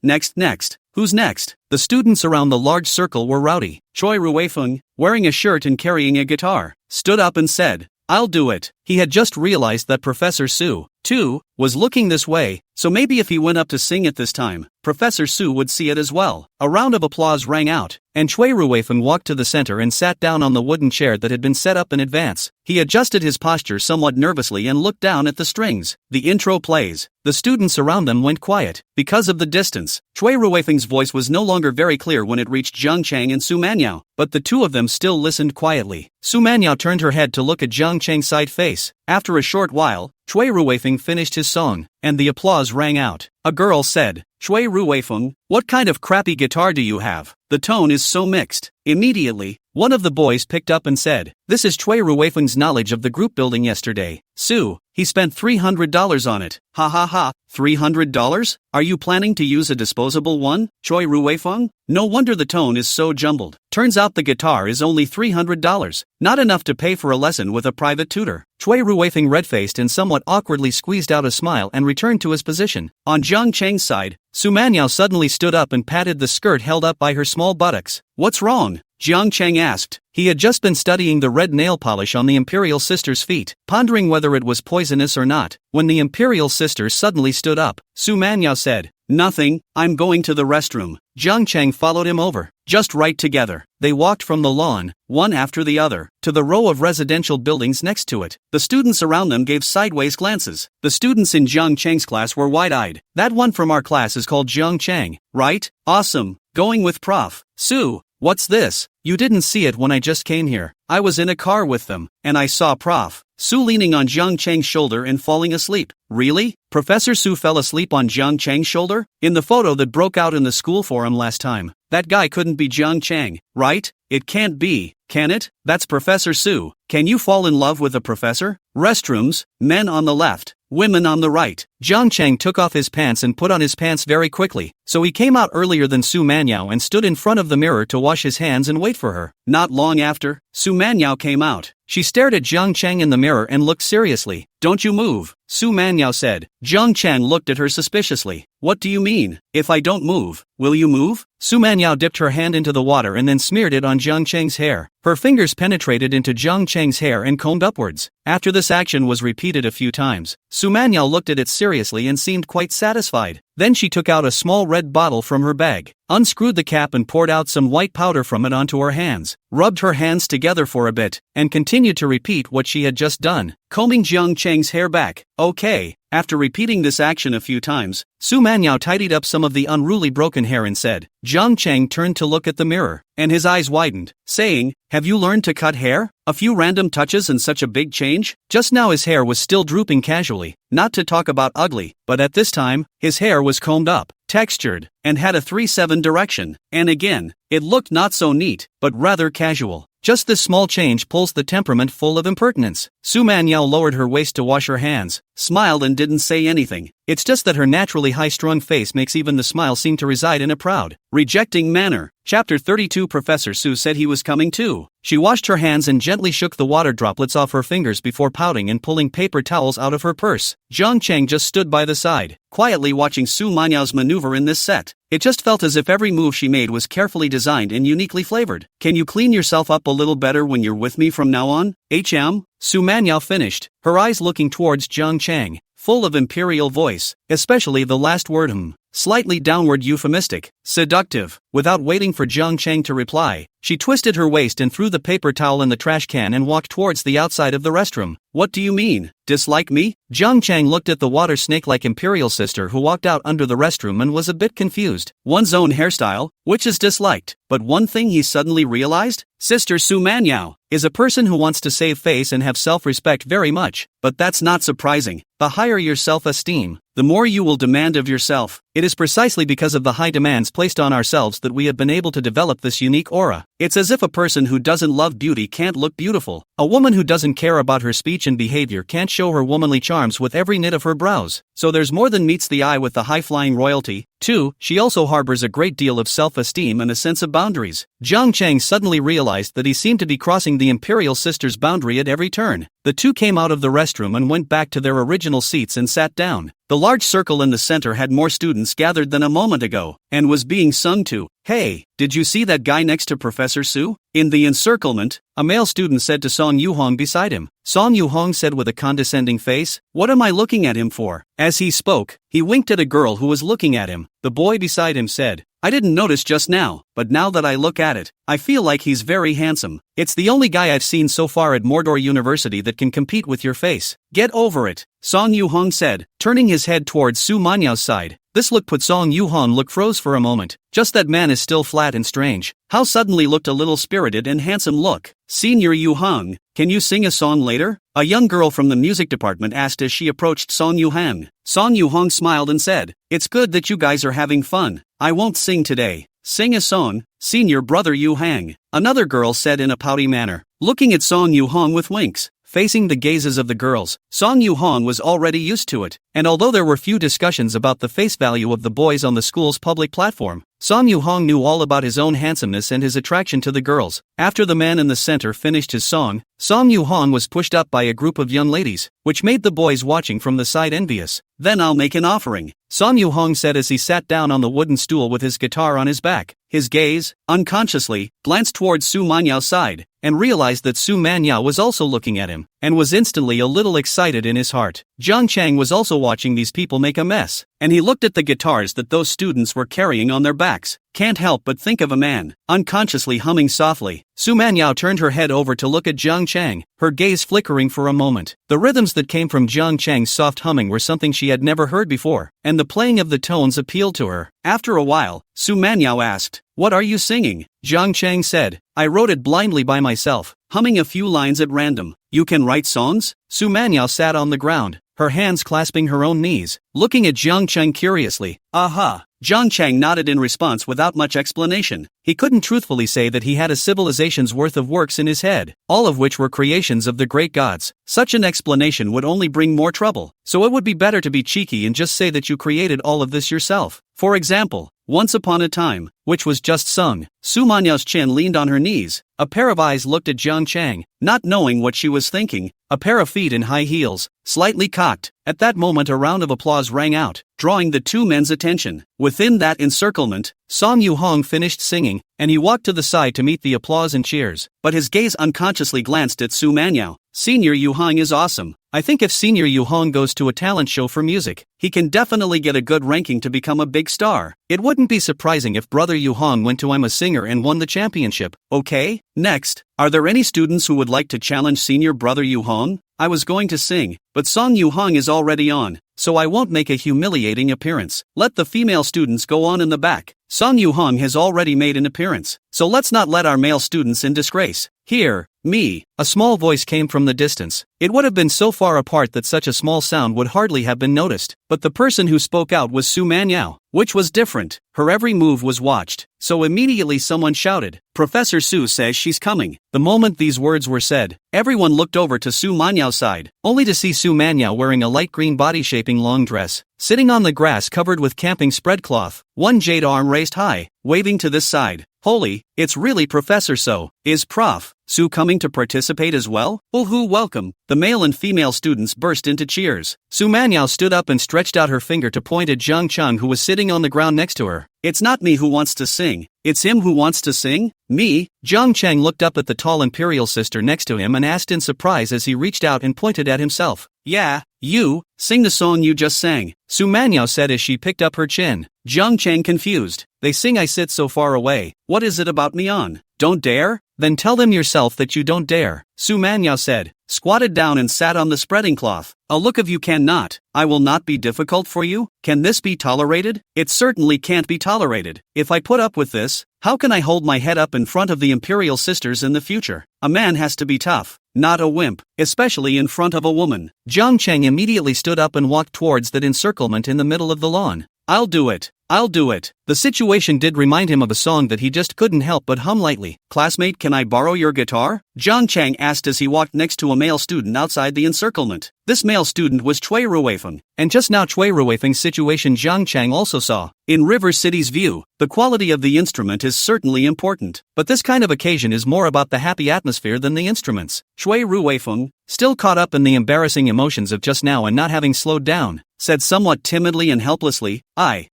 Who's next? The students around the large circle were rowdy. Choi Ruifeng, wearing a shirt and carrying a guitar, stood up and said, "I'll do it." He had just realized that Professor Su, too, was looking this way, so maybe if he went up to sing it this time, Professor Su would see it as well. A round of applause rang out, and Chui Ruifeng walked to the center and sat down on the wooden chair that had been set up in advance. He adjusted his posture somewhat nervously and looked down at the strings. The intro plays. The students around them went quiet. Because of the distance, Chui Ruifeng's voice was no longer very clear when it reached Zhang Chang and Su Manyao, but the two of them still listened quietly. Su Manyao turned her head to look at Zhang Chang's side face. After a short while, Chui Ruifeng finished his song, and the applause rang out. A girl said, "Chui Ruifeng, what kind of crappy guitar do you have? The tone is so mixed." Immediately, one of the boys picked up and said, "This is Chui Ruifeng's knowledge of the group building yesterday. Su, he spent $300 on it. Ha ha ha, $300? Are you planning to use a disposable one, Chui Ruifeng? No wonder the tone is so jumbled. Turns out the guitar is only $300, not enough to pay for a lesson with a private tutor." Chui Ruifeng red-faced and somewhat awkwardly squeezed out a smile and returned to his position. On Zhang Cheng's side, Su Manyao suddenly stood up and patted the skirt held up by her small buttocks. "What's wrong?" Zhang Cheng asked. He had just been studying the red nail polish on the imperial sister's feet, pondering whether it was poisonous or not, when the imperial sister suddenly stood up. Su Manyao said, "Nothing, I'm going to the restroom." Zhang Cheng followed him over. Just right together, they walked from the lawn, one after the other, to the row of residential buildings next to it. The students around them gave sideways glances. The students in Zhang Cheng's class were wide-eyed. "That one from our class is called Zhang Cheng, right? Awesome, going with Prof. Su. What's this? You didn't see it when I just came here. I was in a car with them, and I saw Prof. Su leaning on Zhang Cheng's shoulder and falling asleep." "Really? Professor Su fell asleep on Zhang Cheng's shoulder? In the photo that broke out in the school forum last time, that guy couldn't be Zhang Cheng, right? It can't be, can it? That's Professor Su. Can you fall in love with a professor?" Restrooms, men on the left, women on the right. Zhang Cheng took off his pants and put on his pants very quickly, so he came out earlier than Su Manyao and stood in front of the mirror to wash his hands and wait for her. Not long after, Su Manyao came out. She stared at Zhang Cheng in the mirror and looked seriously. "Don't you move," Su Manyao said. Zhang Cheng looked at her suspiciously. "What do you mean? If I don't move, will you move?" Su Manyao dipped her hand into the water and then smeared it on Zhang Cheng's hair. Her fingers penetrated into Zhang Cheng's hair and combed upwards. After this action was repeated a few times, Su Manyao looked at it seriously and seemed quite satisfied. Then she took out a small red bottle from her bag, unscrewed the cap and poured out some white powder from it onto her hands, rubbed her hands together for a bit, and continued to repeat what she had just done, combing Zhang Cheng's hair back. "Okay." After repeating this action a few times, Su Manyao tidied up some of the unruly broken hair and said. Zhang Cheng turned to look at the mirror, and his eyes widened, saying, "Have you learned to cut hair? A few random touches and such a big change?" Just now his hair was still drooping casually, not to talk about ugly, but at this time, his hair was combed up, textured, and had a 3/7 direction, and again, it looked not so neat, but rather casual. Just this small change pulls the temperament full of impertinence. Su Manyao lowered her waist to wash her hands, smiled and didn't say anything. It's just that her naturally high-strung face makes even the smile seem to reside in a proud, rejecting manner. Chapter 32 Professor Su said he was coming too. She washed her hands and gently shook the water droplets off her fingers before pouting and pulling paper towels out of her purse. Zhang Cheng just stood by the side, quietly watching Su Manyao's maneuver in this set. It just felt as if every move she made was carefully designed and uniquely flavored. "Can you clean yourself up a little better when you're with me from now on, HM?" Su Manyao finished, her eyes looking towards Zhang Cheng, full of imperial voice, especially the last word slightly downward euphemistic, seductive. Without waiting for Zhang Cheng to reply, she twisted her waist and threw the paper towel in the trash can and walked towards the outside of the restroom. "What do you mean? Dislike me?" Zhang Cheng looked at the water snake-like imperial sister who walked out under the restroom and was a bit confused. One's own hairstyle, which is disliked, but one thing he suddenly realized? Sister Su Manyao is a person who wants to save face and have self-respect very much, but that's not surprising. The higher your self-esteem, the more you will demand of yourself. It is precisely because of the high demands placed on ourselves that we have been able to develop this unique aura. It's as if a person who doesn't love beauty can't look beautiful. A woman who doesn't care about her speech and behavior can't show her womanly charms with every knit of her brows. So there's more than meets the eye with the high-flying royalty. 2. She also harbors a great deal of self-esteem and a sense of boundaries. Zhang Cheng suddenly realized that he seemed to be crossing the imperial sister's boundary at every turn. The two came out of the restroom and went back to their original seats and sat down. The large circle in the center had more students gathered than a moment ago, and was being sung to. "Hey, did you see that guy next to Professor Su?" In the encirclement, a male student said to Song Yu-hong beside him. Song Yu-hong said with a condescending face, "What am I looking at him for?" As he spoke, he winked at a girl who was looking at him. The boy beside him said, "I didn't notice just now, but now that I look at it, I feel like he's very handsome. It's the only guy I've seen so far at Mordor University that can compete with your face. Get over it," Song Yu-hong said, turning his head towards Su Manyao's side. This look put Song Yu-hong froze for a moment. Just that man is still flat and strange. How suddenly looked a little spirited and handsome look. "Senior Yu-hong, can you sing a song later?" A young girl from the music department asked as she approached Song Yu-hong. Song Yu-hong smiled and said, "It's good that you guys are having fun. I won't sing today." "Sing a song, senior brother Yu-hong," another girl said in a pouty manner, looking at Song Yu-hong with winks. Facing the gazes of the girls, Song Yu-hong was already used to it, and although there were few discussions about the face value of the boys on the school's public platform, Song Yu-hong knew all about his own handsomeness and his attraction to the girls. After the man in the center finished his song, Song Yu-hong was pushed up by a group of young ladies, which made the boys watching from the side envious. "Then I'll make an offering," Song Yu-hong said as he sat down on the wooden stool with his guitar on his back. His gaze, unconsciously, glanced towards Su Manyao's side, and realized that Su Manyao was also looking at him, and was instantly a little excited in his heart. Zhang Chang was also watching these people make a mess, and he looked at the guitars that those students were carrying on their backs. Can't help but think of a man, unconsciously humming softly. Su Manyao turned her head over to look at Zhang Chang, her gaze flickering for a moment. The rhythms that came from Zhang Chang's soft humming were something she had never heard before, and the playing of the tones appealed to her. After a while, Su Manyao asked, "What are you singing?" Zhang Chang said, "I wrote it blindly by myself, humming a few lines at random." "You can write songs?" Su Manyao sat on the ground, her hands clasping her own knees, looking at Zhang Chang curiously. "Aha." Zhang Chang nodded in response without much explanation. He couldn't truthfully say that he had a civilization's worth of works in his head, all of which were creations of the great gods. Such an explanation would only bring more trouble, so it would be better to be cheeky and just say that you created all of this yourself. For example, "Once upon a time," which was just sung. Su Manyao's chin leaned on her knees. A pair of eyes looked at Zhang Chang, not knowing what she was thinking. A pair of feet in high heels, slightly cocked. At that moment a round of applause rang out, drawing the two men's attention. Within that encirclement, Song Yu-hong finished singing, and he walked to the side to meet the applause and cheers. But his gaze unconsciously glanced at Su Manyao. "Senior Yu-hong is awesome. I think if Senior Yu-hong goes to a talent show for music, he can definitely get a good ranking to become a big star. It wouldn't be surprising if brother Yu-hong went to I'm a Singer and won the championship. Okay, next, are there any students who would like to challenge senior brother Yu-hong? I was going to sing, but Song Yu-hong is already on, so I won't make a humiliating appearance. Let the female students go on in the back. Song Yu-hong has already made an appearance, so let's not let our male students in disgrace. Here, me." A small voice came from the distance. It would have been so far apart that such a small sound would hardly have been noticed, but the person who spoke out was Su Manyao, which was different. Her every move was watched, so immediately someone shouted, "Professor Su says she's coming." The moment these words were said, everyone looked over to Su Manyao's side, only to see Su Manyao wearing a light green body-shaping long dress, sitting on the grass covered with camping spread cloth, one jade arm raised high, waving to this side. "Holy, it's really Professor So. Is Prof. Su coming to participate as well? Woohoo, welcome." The male and female students burst into cheers. Su Manyao stood up and stretched out her finger to point at Zhang Chang, who was sitting on the ground next to her. "It's not me who wants to sing, it's him who wants to sing." "Me?" Zhang Chang looked up at the tall imperial sister next to him and asked in surprise as he reached out and pointed at himself. "Yeah, you, sing the song you just sang," Su Manyao said as she picked up her chin. Zhang Chang confused. "They sing I sit so far away. What is it about me on? Don't dare? Then tell them yourself that you don't dare," Su Manyao said, squatted down and sat on the spreading cloth. "A look of you cannot. I will not be difficult for you. Can this be tolerated? It certainly can't be tolerated. If I put up with this, how can I hold my head up in front of the imperial sisters in the future? A man has to be tough, not a wimp, especially in front of a woman." Zhang Chang immediately stood up and walked towards that encirclement in the middle of the lawn. "I'll do it. I'll do it." The situation did remind him of a song that he just couldn't help but hum lightly. "Classmate, can I borrow your guitar?" Jiang Chang asked as he walked next to a male student outside the encirclement. This male student was Cui Ruifeng, and just now Cui Ruifeng's situation Jiang Chang also saw. In River City's view, the quality of the instrument is certainly important, but this kind of occasion is more about the happy atmosphere than the instruments. Cui Ruifeng, still caught up in the embarrassing emotions of just now and not having slowed down, said somewhat timidly and helplessly,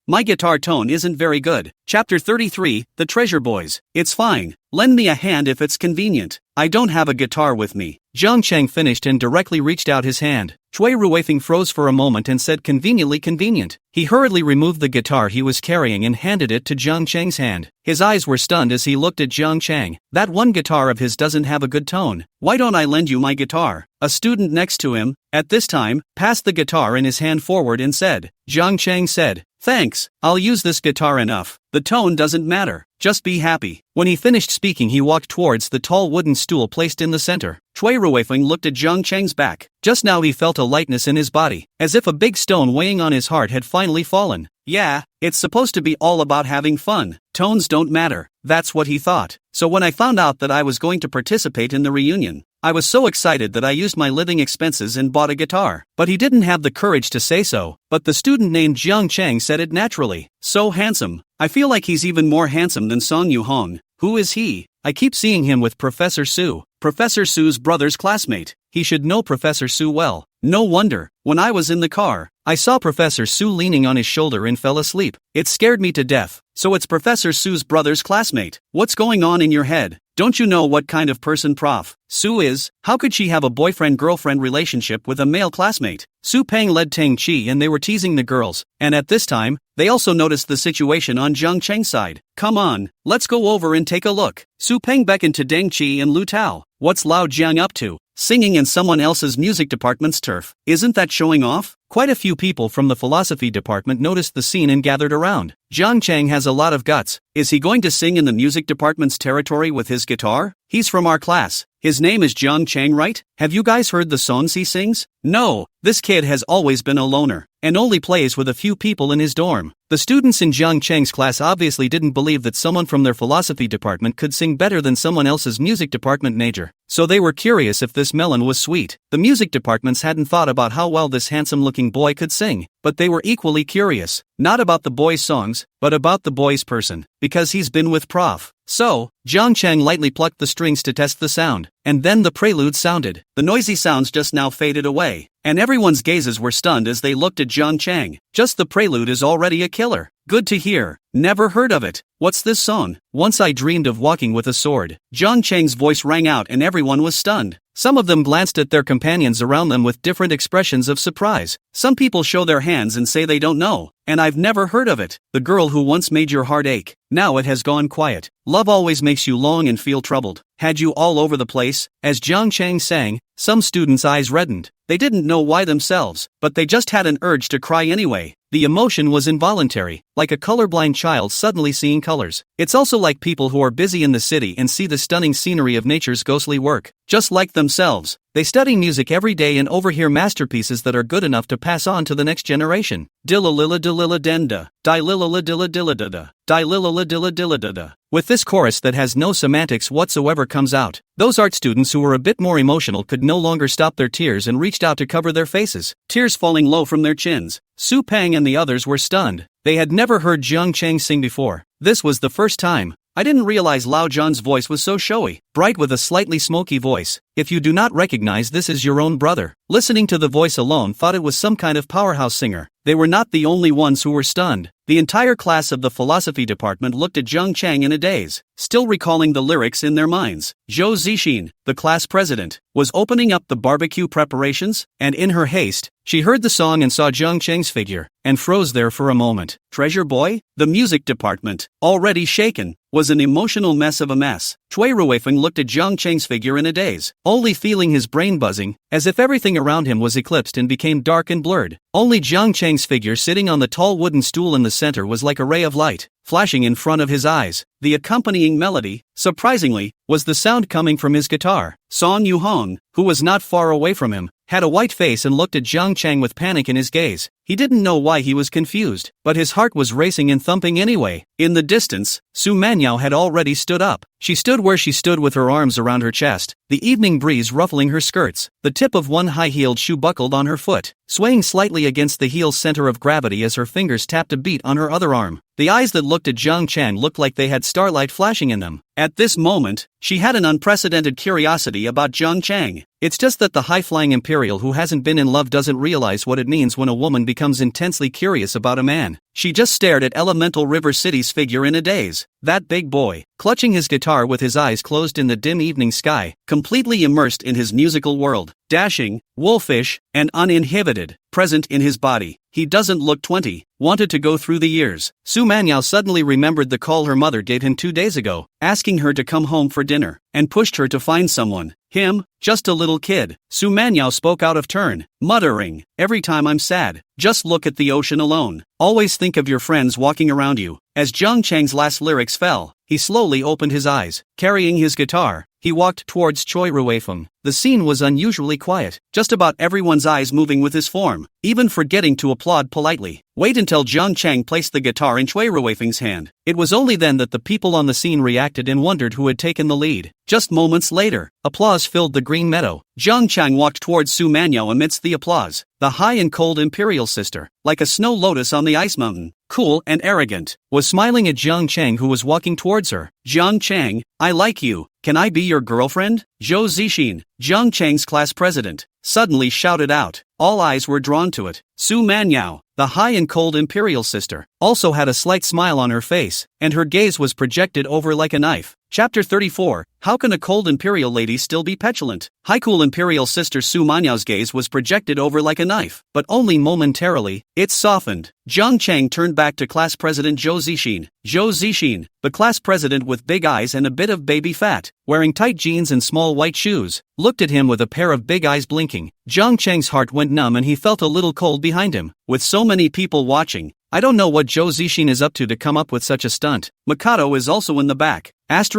my guitar tone isn't very good. Chapter 33, The Treasure Boys. It's fine. Lend me a hand if it's convenient. I don't have a guitar with me. Jiang Chang finished and directly reached out his hand. Cui Ruifeng froze for a moment and said conveniently convenient. He hurriedly removed the guitar he was carrying and handed it to Jiang Chang's hand. His eyes were stunned as he looked at Jiang Chang. That one guitar of his doesn't have a good tone. Why don't I lend you my guitar? A student next to him, at this time, passed the guitar in his hand forward and said. Jiang Chang said, thanks, I'll use this guitar enough. The tone doesn't matter. Just be happy. When he finished speaking he walked towards the tall wooden stool placed in the center. Cui Ruifeng looked at Jiang Chang's back. Just now he felt a lightness in his body, as if a big stone weighing on his heart had finally fallen. Yeah, it's supposed to be all about having fun. Tones don't matter. That's what he thought. So when I found out that I was going to participate in the reunion, I was so excited that I used my living expenses and bought a guitar. But he didn't have the courage to say so, but the student named Jiang Chang said it naturally. So handsome. I feel like he's even more handsome than Song Yu-hong. Who is he? I keep seeing him with Professor Su. Professor Su's brother's classmate. He should know Professor Su well. No wonder, when I was in the car, I saw Professor Su leaning on his shoulder and fell asleep. It scared me to death. So it's Professor Su's brother's classmate. What's going on in your head? Don't you know what kind of person Prof. Su is? How could she have a boyfriend-girlfriend relationship with a male classmate? Su Peng led Tang Chi and they were teasing the girls, and at this time, they also noticed the situation on Jiang Chang's side. Come on, let's go over and take a look. Su Peng beckoned to Deng Chi and Lu Tao. What's Lao Jiang up to? Singing in someone else's music department's turf. Isn't that showing off? Quite a few people from the philosophy department noticed the scene and gathered around. Jiang Chang has a lot of guts. Is he going to sing in the music department's territory with his guitar? He's from our class. His name is Jiang Chang, right? Have you guys heard the songs he sings? No, this kid has always been a loner, and only plays with a few people in his dorm. The students in Jiang Chang's class obviously didn't believe that someone from their philosophy department could sing better than someone else's music department major. So they were curious if this melon was sweet. The music departments hadn't thought about how well this handsome-looking boy could sing, but they were equally curious, not about the boy's songs, but about the boy's person, because he's been with Prof. So, Jiang Chang lightly plucked the strings to test the sound, and then the prelude sounded. The noisy sounds just now faded away, and everyone's gazes were stunned as they looked at Jiang Chang. Just the prelude is already a killer. Good to hear. Never heard of it. What's this song? Once I dreamed of walking with a sword. Jiang Chang's voice rang out and everyone was stunned. Some of them glanced at their companions around them with different expressions of surprise. Some people show their hands and say they don't know, and I've never heard of it. The girl who once made your heart ache. Now it has gone quiet. Love always makes you long and feel troubled. Had you all over the place. As Jiang Chang sang, some students' eyes reddened. They didn't know why themselves, but they just had an urge to cry anyway. The emotion was involuntary, like a colorblind child suddenly seeing colors. It's also like people who are busy in the city and see the stunning scenery of nature's ghostly work. Just like themselves, they study music every day and overhear masterpieces that are good enough to pass on to the next generation. Dilla lilla dilla denda, di lilla dilla dilla da, di lilla dilla dilla da. With this chorus that has no semantics whatsoever comes out, those art students who were a bit more emotional could no longer stop their tears and reached out to cover their faces, tears falling low from their chins. Su Peng and the others were stunned. They had never heard Jiang Chang sing before. This was the first time. I didn't realize Lao Zhan's voice was so showy, bright with a slightly smoky voice. If you do not recognize this as your own brother, listening to the voice alone thought it was some kind of powerhouse singer. They were not the only ones who were stunned. The entire class of the philosophy department looked at Jiang Chang in a daze, still recalling the lyrics in their minds. Zhou Zixin, the class president, was opening up the barbecue preparations, and in her haste, she heard the song and saw Jiang Chang's figure, and froze there for a moment. Treasure boy? The music department, already shaken, was an emotional mess of a mess. Cui Ruifeng looked at Jiang Chang's figure in a daze, only feeling his brain buzzing, as if everything around him was eclipsed and became dark and blurred. Only Jiang Chang's figure sitting on the tall wooden stool in the center was like a ray of light, flashing in front of his eyes. The accompanying melody, surprisingly, was the sound coming from his guitar. Song Yu-hong, who was not far away from him, had a white face and looked at Jiang Chang with panic in his gaze. He didn't know why he was confused, but his heart was racing and thumping anyway. In the distance, Su Manhwa had already stood up. She stood where she stood with her arms around her chest, the evening breeze ruffling her skirts, the tip of one high-heeled shoe buckled on her foot, swaying slightly against the heel's center of gravity as her fingers tapped a beat on her other arm. The eyes that looked at Jiang Chang looked like they had starlight flashing in them. At this moment, she had an unprecedented curiosity about Jiang Chang. It's just that the high-flying imperial who hasn't been in love doesn't realize what it means when a woman becomes intensely curious about a man. She just stared at Elemental River City's figure in a daze. That big boy, clutching his guitar with his eyes closed in the dim evening sky, completely immersed in his musical world, dashing, wolfish, and uninhibited, present in his body. He doesn't look 20, wanted to go through the years. Su Manhwa suddenly remembered the call her mother gave him 2 days ago, asking her to come home for dinner, and pushed her to find someone. Him, just a little kid. Su Manhwa spoke out of turn, muttering, "Every time I'm sad, just look at the ocean alone. Always think of your friends walking around you." As Jiang Chang's last lyrics fell, he slowly opened his eyes. Carrying his guitar, he walked towards Choi Ruifeng. The scene was unusually quiet, just about everyone's eyes moving with his form, even forgetting to applaud politely. Wait until Jiang Chang placed the guitar in Choi Ruifeng's hand. It was only then that the people on the scene reacted and wondered who had taken the lead. Just moments later, applause filled the green meadow. Jiang Chang walked towards Su Manhwa amidst the applause. The high and cold imperial sister, like a snow lotus on the ice mountain, cool and arrogant, was smiling at Jiang Chang who was walking towards her. "Jiang Chang, I like you. Can I be your girlfriend?" Zhou Zixin, Jiang Chang's class president, suddenly shouted out. All eyes were drawn to it. Su Manhwa, the high and cold imperial sister, also had a slight smile on her face, and her gaze was projected over like a knife. Chapter 34, How can a cold imperial lady still be petulant? High cool imperial sister Su Manhwa's gaze was projected over like a knife, but only momentarily. It softened. Jiang Chang turned back to class president Zhou Zixin. Zhou Zixin, the class president with big eyes and a bit of baby fat, wearing tight jeans and small white shoes, looked at him with a pair of big eyes blinking. Jiang Chang's heart went numb and he felt a little cold behind him. With so many people watching, I don't know what Zhou Zixin is up to come up with such a stunt. Mikado is also in the back. Is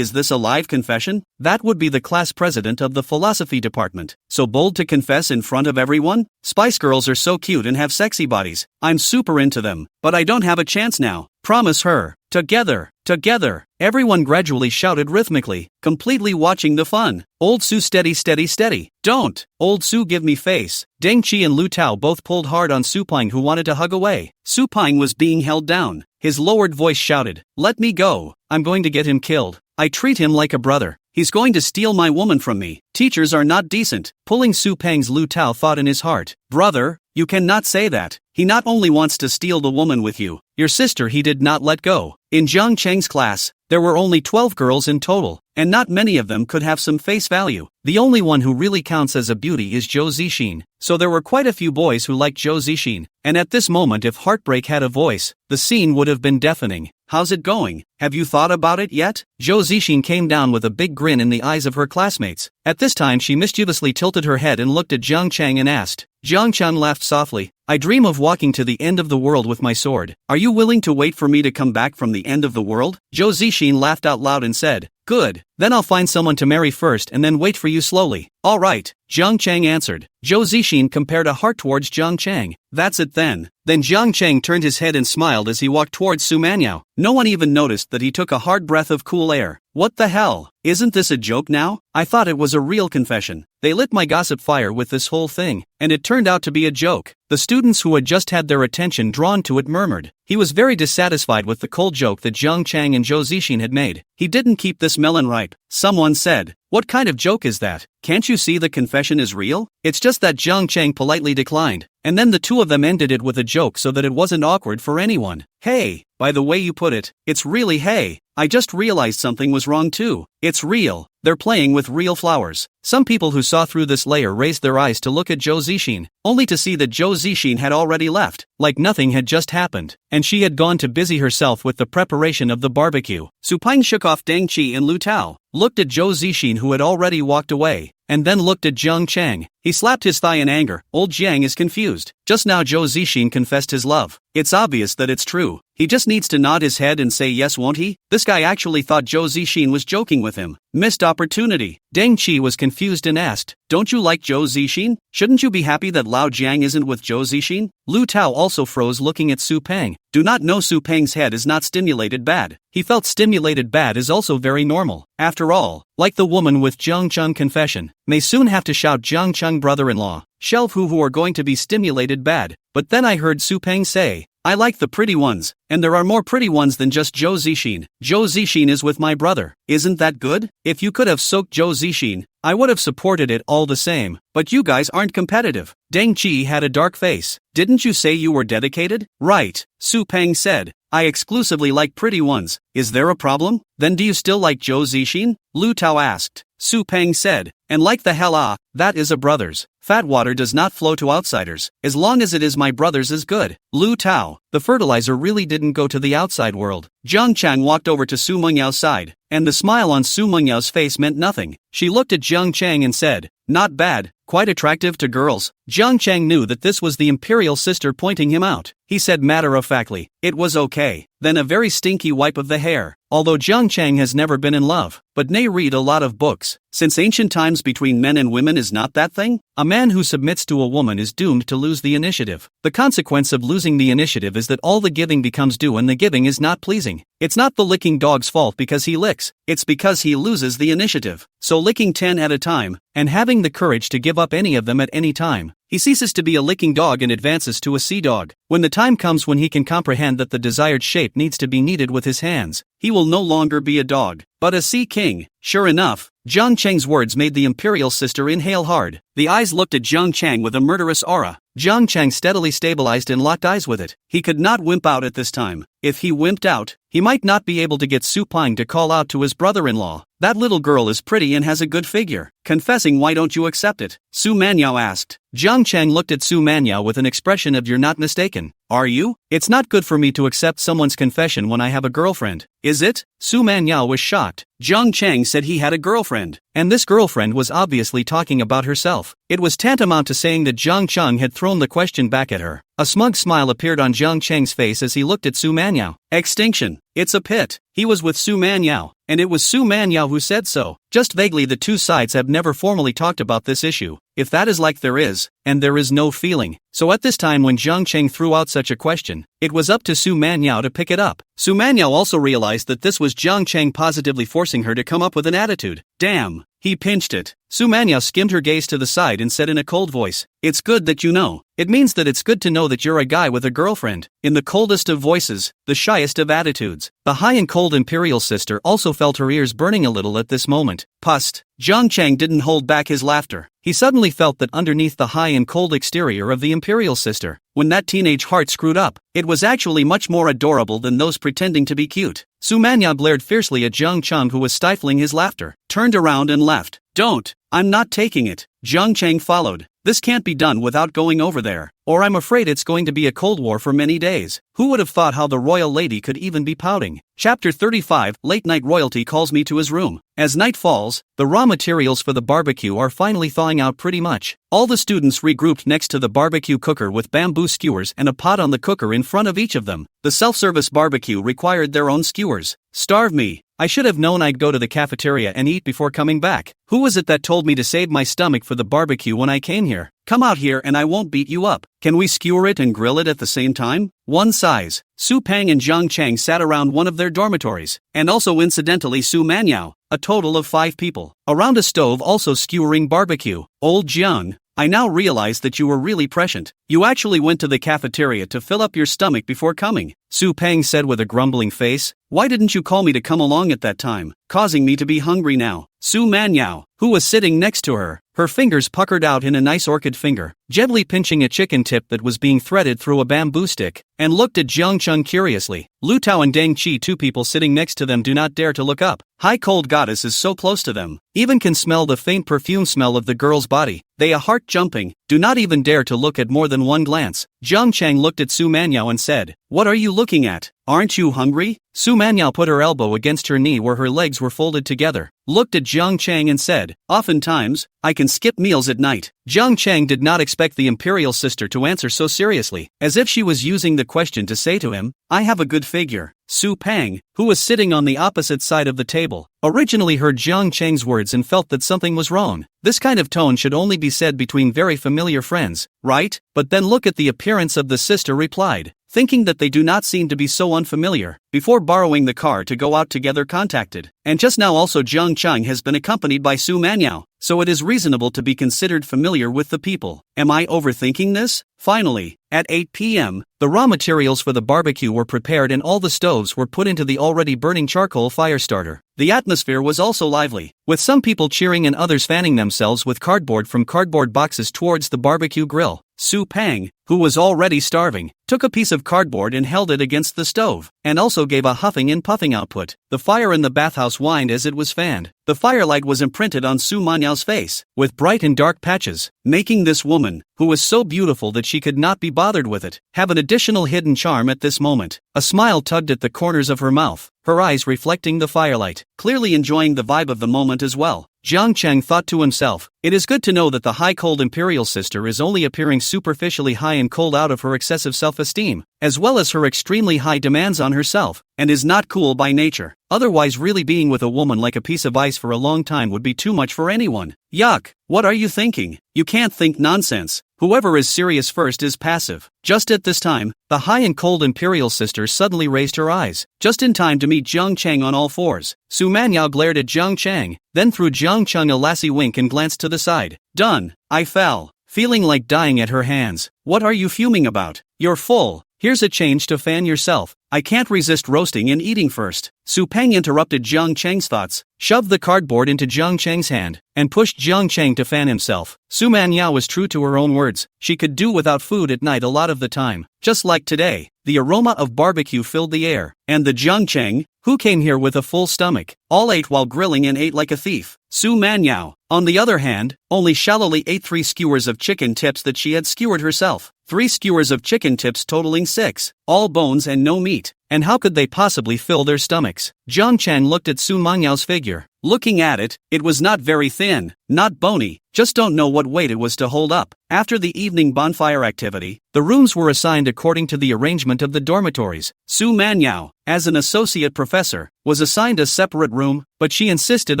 this a live confession? That would be the class president of the philosophy department. So bold to confess in front of everyone? Spice Girls are so cute and have sexy bodies. I'm super into them, but I don't have a chance now. Promise her. Together. Together. Everyone gradually shouted rhythmically, completely watching the fun. Old Su steady steady steady. Don't. Old Su give me face. Deng Qi and Lu Tao both pulled hard on Su Ping who wanted to hug away. Su Ping was being held down. His lowered voice shouted, "Let me go. I'm going to get him killed. I treat him like a brother. He's going to steal my woman from me. Teachers are not decent." Pulling Su Peng's Lu Tao thought in his heart, "Brother, you cannot say that. He not only wants to steal the woman with you, your sister he did not let go." In Jiang Cheng's class, there were only 12 girls in total, and not many of them could have some face value. The only one who really counts as a beauty is Zhou Zixin, so there were quite a few boys who liked Zhou Zixin, and at this moment if Heartbreak had a voice, the scene would have been deafening. "How's it going? Have you thought about it yet?" Zhou Zixin came down with a big grin in the eyes of her classmates. At this time she mischievously tilted her head and looked at Jiang Chang and asked. Jiang Chang laughed softly. "I dream of walking to the end of the world with my sword. Are you willing to wait for me to come back from the end of the world?" Zhou Zixin laughed out loud and said, "Good, then I'll find someone to marry first and then wait for you slowly." "All right," Jiang Chang answered. Zhou Zixin compared a heart towards Jiang Chang. "That's it then." Then Jiang Chang turned his head and smiled as he walked towards Su Manhwa. No one even noticed that he took a hard breath of cool air. "What the hell? Isn't this a joke now? I thought it was a real confession. They lit my gossip fire with this whole thing, and it turned out to be a joke." The students who had just had their attention drawn to it murmured. He was very dissatisfied with the cold joke that Jiang Chang and Zhou Zixin had made. He didn't keep this melon ripe. Someone said, "What kind of joke is that? Can't you see the confession is real?" It's just that Jiang Chang politely declined, and then the two of them ended it with a joke so that it wasn't awkward for anyone. "Hey, by the way you put it, it's really hey. I just realized something was wrong too. It's real. They're playing with real flowers." Some people who saw through this layer raised their eyes to look at Zhou Zixin, only to see that Zhou Zixin had already left, like nothing had just happened, and she had gone to busy herself with the preparation of the barbecue. Su Ping shook off Deng Qi and Lu Tao, looked at Zhou Zixin who had already walked away, and then looked at Jiang Chang. He slapped his thigh in anger. Old Jiang is confused. Just now Zhou Zixin confessed his love. It's obvious that it's true. He just needs to nod his head and say yes, won't he? This guy actually thought Zhou Zixin was joking with him. Missed opportunity. Deng Qi was confused and asked, "Don't you like Zhou Zixin? Shouldn't you be happy that Lao Jiang isn't with Zhou Zixin?" Lu Tao also froze looking at Su Peng. Do not know Su Peng's head is not stimulated bad. He felt stimulated bad is also very normal. After all, like the woman with Jiang Cheng confession, may soon have to shout Jiang Cheng brother-in-law, shelf who are going to be stimulated bad. But then I heard Su Peng say, "I like the pretty ones, and there are more pretty ones than just Zhou Zixin. Zhou Zixin is with my brother. Isn't that good? If you could have soaked Zhou Zixin, I would have supported it all the same, but you guys aren't competitive." Deng Qi had a dark face. "Didn't you say you were dedicated?" "Right," Su Peng said. "I exclusively like pretty ones. Is there a problem? Then do you still like Zhou Zixin?" Lu Tao asked. Su Peng said, "And like the hell that is a brother's. Fat water does not flow to outsiders. As long as it is my brother's is good." Lu Tao, the fertilizer really didn't go to the outside world. Jiang Chang walked over to Su Mengyao's side, and the smile on Su Mengyao's face meant nothing. She looked at Jiang Chang and said, "Not bad, quite attractive to girls." Jiang Chang knew that this was the imperial sister pointing him out. He said matter-of-factly, "It was okay." Then a very stinky wipe of the hair. Although Jiang Chang has never been in love, but may read a lot of books, since ancient times between men and women is not that thing, a man who submits to a woman is doomed to lose the initiative. The consequence of losing the initiative is that all the giving becomes due and the giving is not pleasing. It's not the licking dog's fault because he licks, it's because he loses the initiative. So licking 10 at a time, and having the courage to give up any of them at any time, he ceases to be a licking dog and advances to a sea dog. When the time comes when he can comprehend that the desired shape needs to be kneaded with his hands, he will no longer be a dog, but a sea king. Sure enough, Jiang Chang's words made the imperial sister inhale hard. The eyes looked at Jiang Chang with a murderous aura. Jiang Chang steadily stabilized and locked eyes with it. He could not wimp out at this time. If he wimped out, he might not be able to get Su Peng to call out to his brother-in-law. "That little girl is pretty and has a good figure. Confessing, why don't you accept it?" Su Manyao asked. Jiang Chang looked at Su Manyao with an expression of "You're not mistaken. Are you? It's not good for me to accept someone's confession when I have a girlfriend. Is it?" Su Manyao was shocked. Jiang Chang said he had a girlfriend, and this girlfriend was obviously talking about herself. It was tantamount to saying that Jiang Chang had thrown the question back at her. A smug smile appeared on Jiang Chang's face as he looked at Su Manyao. Extinction. It's a pit. He was with Su Manyao, and it was Su Manyao who said so. Just vaguely, the two sides have never formally talked about this issue. If that is like there is, and there is no feeling. So at this time when Jiang Chang threw out such a question, it was up to Su Manyao to pick it up. Su Manyao also realized that this was Jiang Chang positively forcing her to come up with an attitude. Damn. He pinched it. Su Manyao skimmed her gaze to the side and said in a cold voice, "It's good that you know. It means that it's good to know that you're a guy with a girlfriend." In the coldest of voices, the shyest of attitudes, the high and cold imperial sister also felt her ears burning a little at this moment. Pust. Jiang Chang didn't hold back his laughter. He suddenly felt that underneath the high and cold exterior of the imperial sister, when that teenage heart screwed up, it was actually much more adorable than those pretending to be cute. Su Manyao glared fiercely at Jiang Chang, who was stifling his laughter, turned around and left. "Don't. I'm not taking it." Jiang Chang followed. "This can't be done without going over there, or I'm afraid it's going to be a cold war for many days." Who would have thought how the royal lady could even be pouting? Chapter 35, Late Night Royalty calls me to his room. As night falls, the raw materials for the barbecue are finally thawing out pretty much. All the students regrouped next to the barbecue cooker with bamboo skewers and a pot on the cooker in front of each of them. The self-service barbecue required their own skewers. Starve me. I should have known I'd go to the cafeteria and eat before coming back. Who was it that told me to save my stomach for the barbecue when I came here? Come out here and I won't beat you up. Can we skewer it and grill it at the same time? One size. Su Peng and Jiang Chang sat around one of their dormitories, and also incidentally Su Manyao, a total of 5 people, around a stove also skewering barbecue. Old Jiang, I now realize that you were really prescient. You actually went to the cafeteria to fill up your stomach before coming. Su Peng said with a grumbling face. Why didn't you call me to come along at that time, causing me to be hungry now? Su Manyao, who was sitting next to her, her fingers puckered out in a nice orchid finger, gently pinching a chicken tip that was being threaded through a bamboo stick, and looked at Jiang Cheng curiously. Lu Tao and Deng Qi, 2 people sitting next to them, do not dare to look up. High cold goddess is so close to them, even can smell the faint perfume smell of the girl's body. They a heart jumping, do not even dare to look at more than one glance. Jiang Chang looked at Su Manyao and said, "What are you looking at?" aren't you hungry? Su Manyao put her elbow against her knee where her legs were folded together, looked at Jiang Chang and said, oftentimes, I can skip meals at night. Jiang Chang did not expect the imperial sister to answer so seriously, as if she was using the question to say to him, I have a good figure. Su Pang, who was sitting on the opposite side of the table, originally heard Jiang Chang's words and felt that something was wrong. This kind of tone should only be said between very familiar friends, right? But then look at the appearance of the sister replied, thinking that they do not seem to be so unfamiliar, before borrowing the car to go out together contacted. And just now also Jiang Chang has been accompanied by Su Manyao, so it is reasonable to be considered familiar with the people. Am I overthinking this? Finally, at 8 p.m., the raw materials for the barbecue were prepared and all the stoves were put into the already burning charcoal fire starter. The atmosphere was also lively, with some people cheering and others fanning themselves with cardboard from cardboard boxes towards the barbecue grill. Su Pang, who was already starving, took a piece of cardboard and held it against the stove, and also gave a huffing and puffing output. The fire in the bathhouse whined as it was fanned. The firelight was imprinted on Su Manyao's face, with bright and dark patches, making this woman, who was so beautiful that she could not be bothered with it, have an additional hidden charm at this moment. A smile tugged at the corners of her mouth, her eyes reflecting the firelight, clearly enjoying the vibe of the moment as well. Jiang Chang thought to himself, it is good to know that the high-cold imperial sister is only appearing superficially high and cold out of her excessive self-esteem, as well as her extremely high demands on herself, and is not cool by nature. Otherwise really being with a woman like a piece of ice for a long time would be too much for anyone. Yuck, what are you thinking? You can't think nonsense. Whoever is serious first is passive. Just at this time, the high and cold imperial sister suddenly raised her eyes, just in time to meet Jiang Chang on all fours. Su Manyao glared at Jiang Chang, then threw Jiang Chang a lassie wink and glanced to the side. Done. I fell, feeling like dying at her hands. What are you fuming about? You're full. Here's a change to fan yourself. I can't resist roasting and eating first. Su Pang interrupted Jiang Chang's thoughts, shoved the cardboard into Jiang Chang's hand, and pushed Jiang Chang to fan himself. Su Manyao was true to her own words. She could do without food at night a lot of the time. Just like today, the aroma of barbecue filled the air, and the Jiang Chang, who came here with a full stomach, all ate while grilling and ate like a thief. Su Manyao, on the other hand, only shallowly ate 3 skewers of chicken tips that she had skewered herself. 3 skewers of chicken tips totaling 6, all bones and no meat. And how could they possibly fill their stomachs? Jiang Chang looked at Su Manyao's figure. Looking at it, it was not very thin, not bony, just don't know what weight it was to hold up. After the evening bonfire activity, the rooms were assigned according to the arrangement of the dormitories. Su Manyao, as an associate professor, was assigned a separate room, but she insisted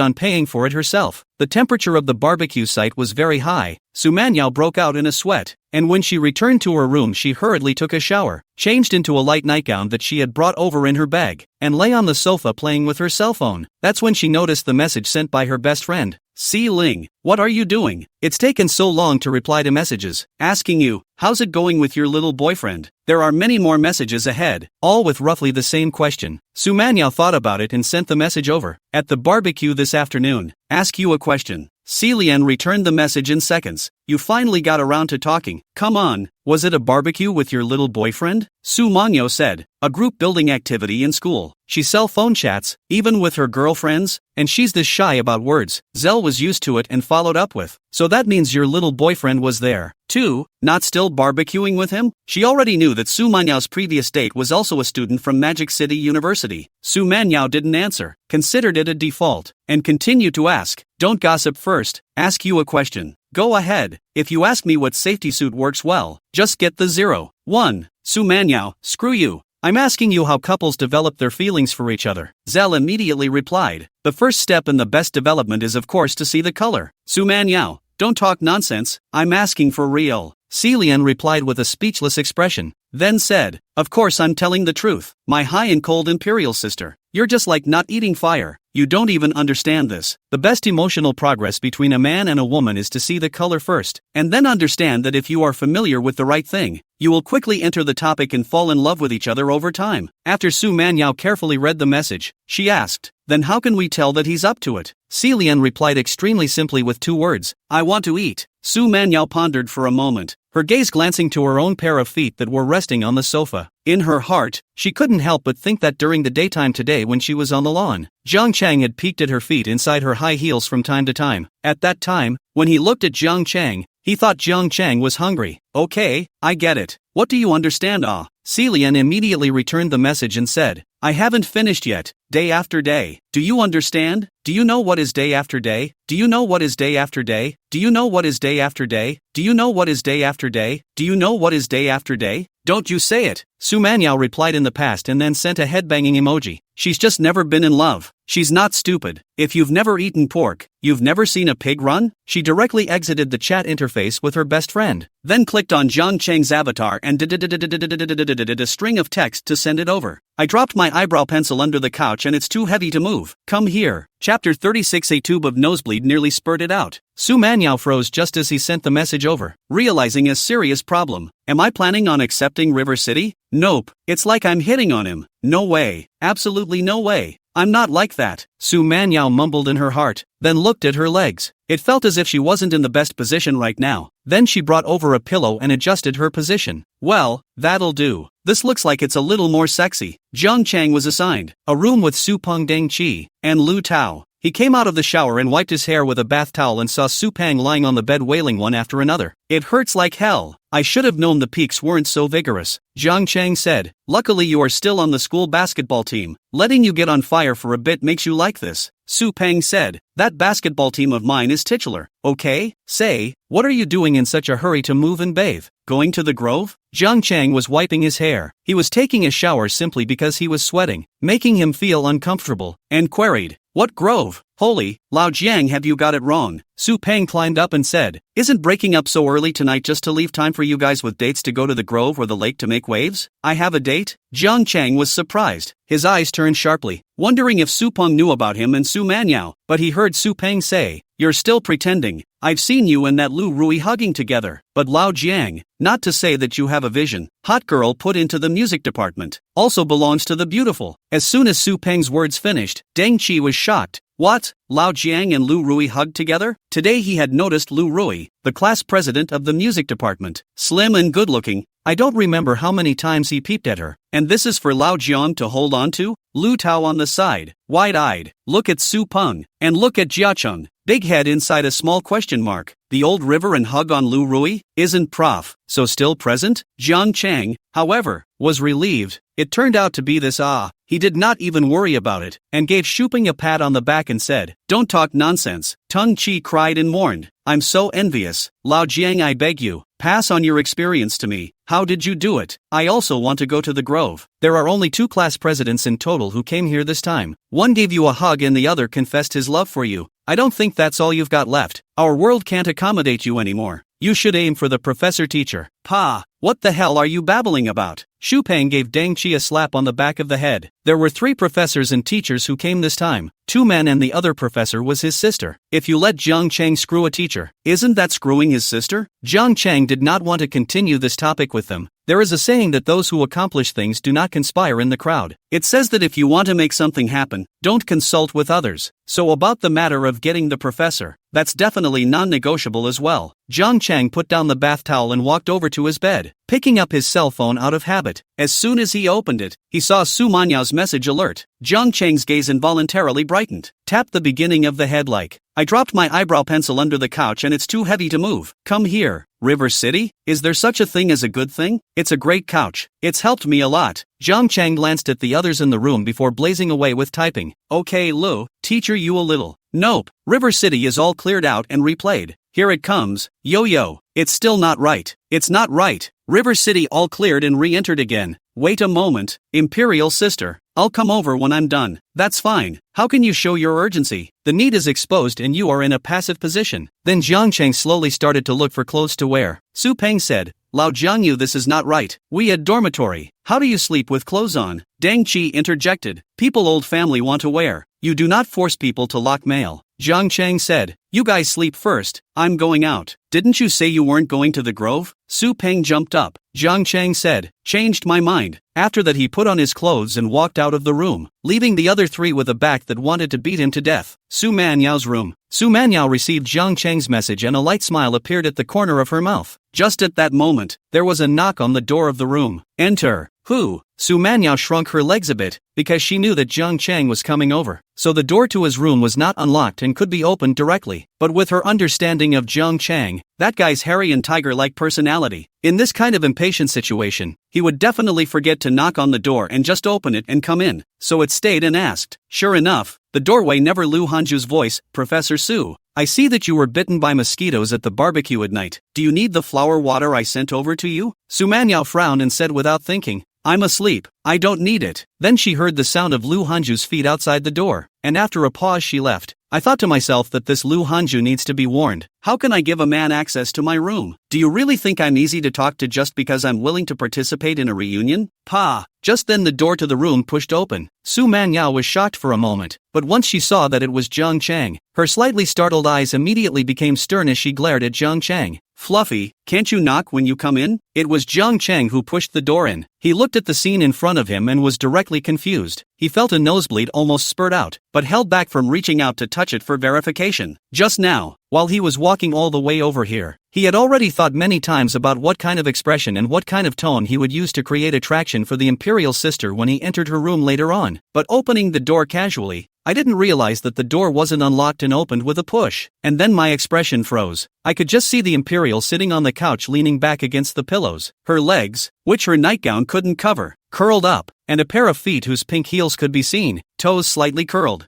on paying for it herself. The temperature of the barbecue site was very high. Su Manyao broke out in a sweat, and when she returned to her room she hurriedly took a shower, changed into a light nightgown that she had brought over in her bag, and lay on the sofa playing with her cell phone. That's when she noticed the message sent by her best friend. Si Ling, what are you doing? It's taken so long to reply to messages. Asking you, how's it going with your little boyfriend? There are many more messages ahead, all with roughly the same question. Su Manyao thought about it and sent the message over. At the barbecue this afternoon, ask you a question. Si Lian returned the message in seconds. You finally got around to talking. Come on, was it a barbecue with your little boyfriend? Su Manyao said, a group building activity in school. She cell phone chats, even with her girlfriends, and she's this shy about words. Zell was used to it and followed up with, so that means your little boyfriend was there, too, not still barbecuing with him? She already knew that Su Manyao's previous date was also a student from Magic City University. Su Manyao didn't answer, considered it a default, and continued to ask, don't gossip first, ask you a question. Go ahead, if you ask me what safety suit works well, just get the 0. 1. Su Manyao, screw you. I'm asking you how couples develop their feelings for each other. Zell immediately replied, the first step in the best development is of course to see the color. Su Manyao, don't talk nonsense, I'm asking for real. Si Lian replied with a speechless expression, then said, of course I'm telling the truth, my high and cold imperial sister. You're just like not eating fire. You don't even understand this. The best emotional progress between a man and a woman is to see the color first, and then understand that if you are familiar with the right thing, you will quickly enter the topic and fall in love with each other over time. After Su Manyao carefully read the message, she asked, then how can we tell that he's up to it? Si Lian replied extremely simply with 2 words, I want to eat. Su Manyao pondered for a moment, her gaze glancing to her own pair of feet that were resting on the sofa. In her heart, she couldn't help but think that during the daytime today when she was on the lawn, Jiang Chang had peeked at her feet inside her high heels from time to time. At that time, when he looked at Jiang Chang, he thought Jiang Chang was hungry. Okay, I get it. What do you understand? Celian immediately returned the message and said, I haven't finished yet, day after day. Do you understand? Do you know what is day after day? Do you know what is day after day? Do you know what is day after day? Do you know what is day after day? Do you know what is day after day? Don't you say it. Su Manyao replied in the past and then sent a headbanging emoji. She's just never been in love. She's not stupid. If you've never eaten pork, you've never seen a pig run? She directly exited the chat interface with her best friend, then clicked on Jiang Cheng's avatar and did a string of text to send it over. I dropped my eyebrow pencil under the couch and it's too heavy to move. Come here. Chapter 36. A tube of nosebleed nearly spurted out. Su Manyao froze just as he sent the message over, realizing a serious problem. Am I planning on accepting River City? Nope. It's like I'm hitting on him. No way. Absolutely no way. I'm not like that. Su Manyao mumbled in her heart, then looked at her legs. It felt as if she wasn't in the best position right now. Then she brought over a pillow and adjusted her position. Well, that'll do. This looks like it's a little more sexy. Jiang Chang was assigned a room with Su Peng Deng Qi and Lu Tao. He came out of the shower and wiped his hair with a bath towel and saw Su Peng lying on the bed wailing one after another. It hurts like hell. I should have known the peaks weren't so vigorous, Jiang Chang said. Luckily you are still on the school basketball team. Letting you get on fire for a bit makes you like this, Su Peng said. That basketball team of mine is titular. Okay, say, what are you doing in such a hurry to move and bathe? Going to the grove? Jiang Chang was wiping his hair. He was taking a shower simply because he was sweating, making him feel uncomfortable, and queried, what grove? Holy, Lao Jiang, have you got it wrong? Su Peng climbed up and said, isn't breaking up so early tonight just to leave time for you guys with dates to go to the grove or the lake to make waves? I have a date? Jiang Chang was surprised. His eyes turned sharply, wondering if Su Peng knew about him and Su Manyao, but he heard Su Peng say, you're still pretending. I've seen you and that Lu Rui hugging together. But Lao Jiang, not to say that you have a vision, hot girl put into the music department, also belongs to the beautiful. As soon as Su Peng's words finished, Deng Qi was shocked. What? Lao Jiang and Lu Rui hugged together? Today he had noticed Lu Rui, the class president of the music department, slim and good-looking. I don't remember how many times he peeped at her. And this is for Lao Jiang to hold on to? Lu Tao on the side, wide-eyed, look at Su Peng, and look at Jiacheng, big head inside a small question mark. The old river and hug on Lu Rui? Isn't Prof. So still present? Jiang Chang, however, was relieved. It turned out to be this He did not even worry about it, and gave Shuping a pat on the back and said, don't talk nonsense. Tung Chi cried and mourned, I'm so envious. Lao Jiang, I beg you, pass on your experience to me. How did you do it? I also want to go to the grove. There are only 2 class presidents in total who came here this time. One gave you a hug and the other confessed his love for you. I don't think that's all you've got left. Our world can't accommodate you anymore. You should aim for the professor teacher. Pa, what the hell are you babbling about? Shu Peng gave Deng Qi a slap on the back of the head. There were 3 professors and teachers who came this time. 2 men and the other professor was his sister. If you let Jiang Chang screw a teacher, isn't that screwing his sister? Jiang Chang did not want to continue this topic with them. There is a saying that those who accomplish things do not conspire in the crowd. It says that if you want to make something happen, don't consult with others. So about the matter of getting the professor, that's definitely non-negotiable as well. Jiang Chang put down the bath towel and walked over to his bed, picking up his cell phone out of habit. As soon as he opened it, he saw Su Manyao's message alert. Jiang Chang's gaze involuntarily brightened. Tap the beginning of the head like, I dropped my eyebrow pencil under the couch and it's too heavy to move. Come here. River City? Is there such a thing as a good thing? It's a great couch. It's helped me a lot. Jiang Chang glanced at the others in the room before blazing away with typing. Okay Lu, teacher you a little. Nope. River City is all cleared out and replayed. Here it comes. Yo. It's still not right. It's not right. River City all cleared and re-entered again. Wait a moment. Imperial sister. I'll come over when I'm done. That's fine. How can you show your urgency? The need is exposed and you are in a passive position. Then Jiang Chang slowly started to look for clothes to wear. Su Peng said, Lao Jiangyu, this is not right. We had dormitory. How do you sleep with clothes on? Deng Qi interjected. People old family want to wear. You do not force people to lock mail. Jiang Chang said, you guys sleep first. I'm going out. Didn't you say you weren't going to the grove? Su Peng jumped up. Jiang Chang said, changed my mind. After that he put on his clothes and walked out of the room, leaving the other 3 with a back that wanted to beat him to death. Su Manyao's room. Su Manyao received Jiang Chang's message and a light smile appeared at the corner of her mouth. Just at that moment, there was a knock on the door of the room. Enter. Who? Su Manyao shrunk her legs a bit, because she knew that Jiang Chang was coming over, so the door to his room was not unlocked and could be opened directly. But with her understanding of Jiang Chang, that guy's hairy and tiger-like personality, in this kind of impatient situation, he would definitely forget to knock on the door and just open it and come in, so it stayed and asked. Sure enough, the doorway never Lu Hanju's voice, Professor Su. I see that you were bitten by mosquitoes at the barbecue at night. Do you need the flower water I sent over to you? Su Manyao frowned and said without thinking, I'm asleep, I don't need it. Then she heard the sound of Lu Hanju's feet outside the door, and after a pause she left. I thought to myself that this Lu Hanju needs to be warned. How can I give a man access to my room? Do you really think I'm easy to talk to just because I'm willing to participate in a reunion? Pa! Just then the door to the room pushed open. Su Manyao was shocked for a moment, but once she saw that it was Jiang Chang, her slightly startled eyes immediately became stern as she glared at Jiang Chang. Fluffy, can't you knock when you come in? It was Jiang Chang who pushed the door in. He looked at the scene in front of him and was directly confused. He felt a nosebleed almost spurt out, but held back from reaching out to touch it for verification. Just now, while he was walking all the way over here, he had already thought many times about what kind of expression and what kind of tone he would use to create attraction for the Imperial sister when he entered her room later on. But opening the door casually, I didn't realize that the door wasn't unlocked and opened with a push. And then my expression froze. I could just see the Imperial sitting on the couch leaning back against the pillows, her legs, which her nightgown couldn't cover, curled up, and a pair of feet whose pink heels could be seen, toes slightly curled.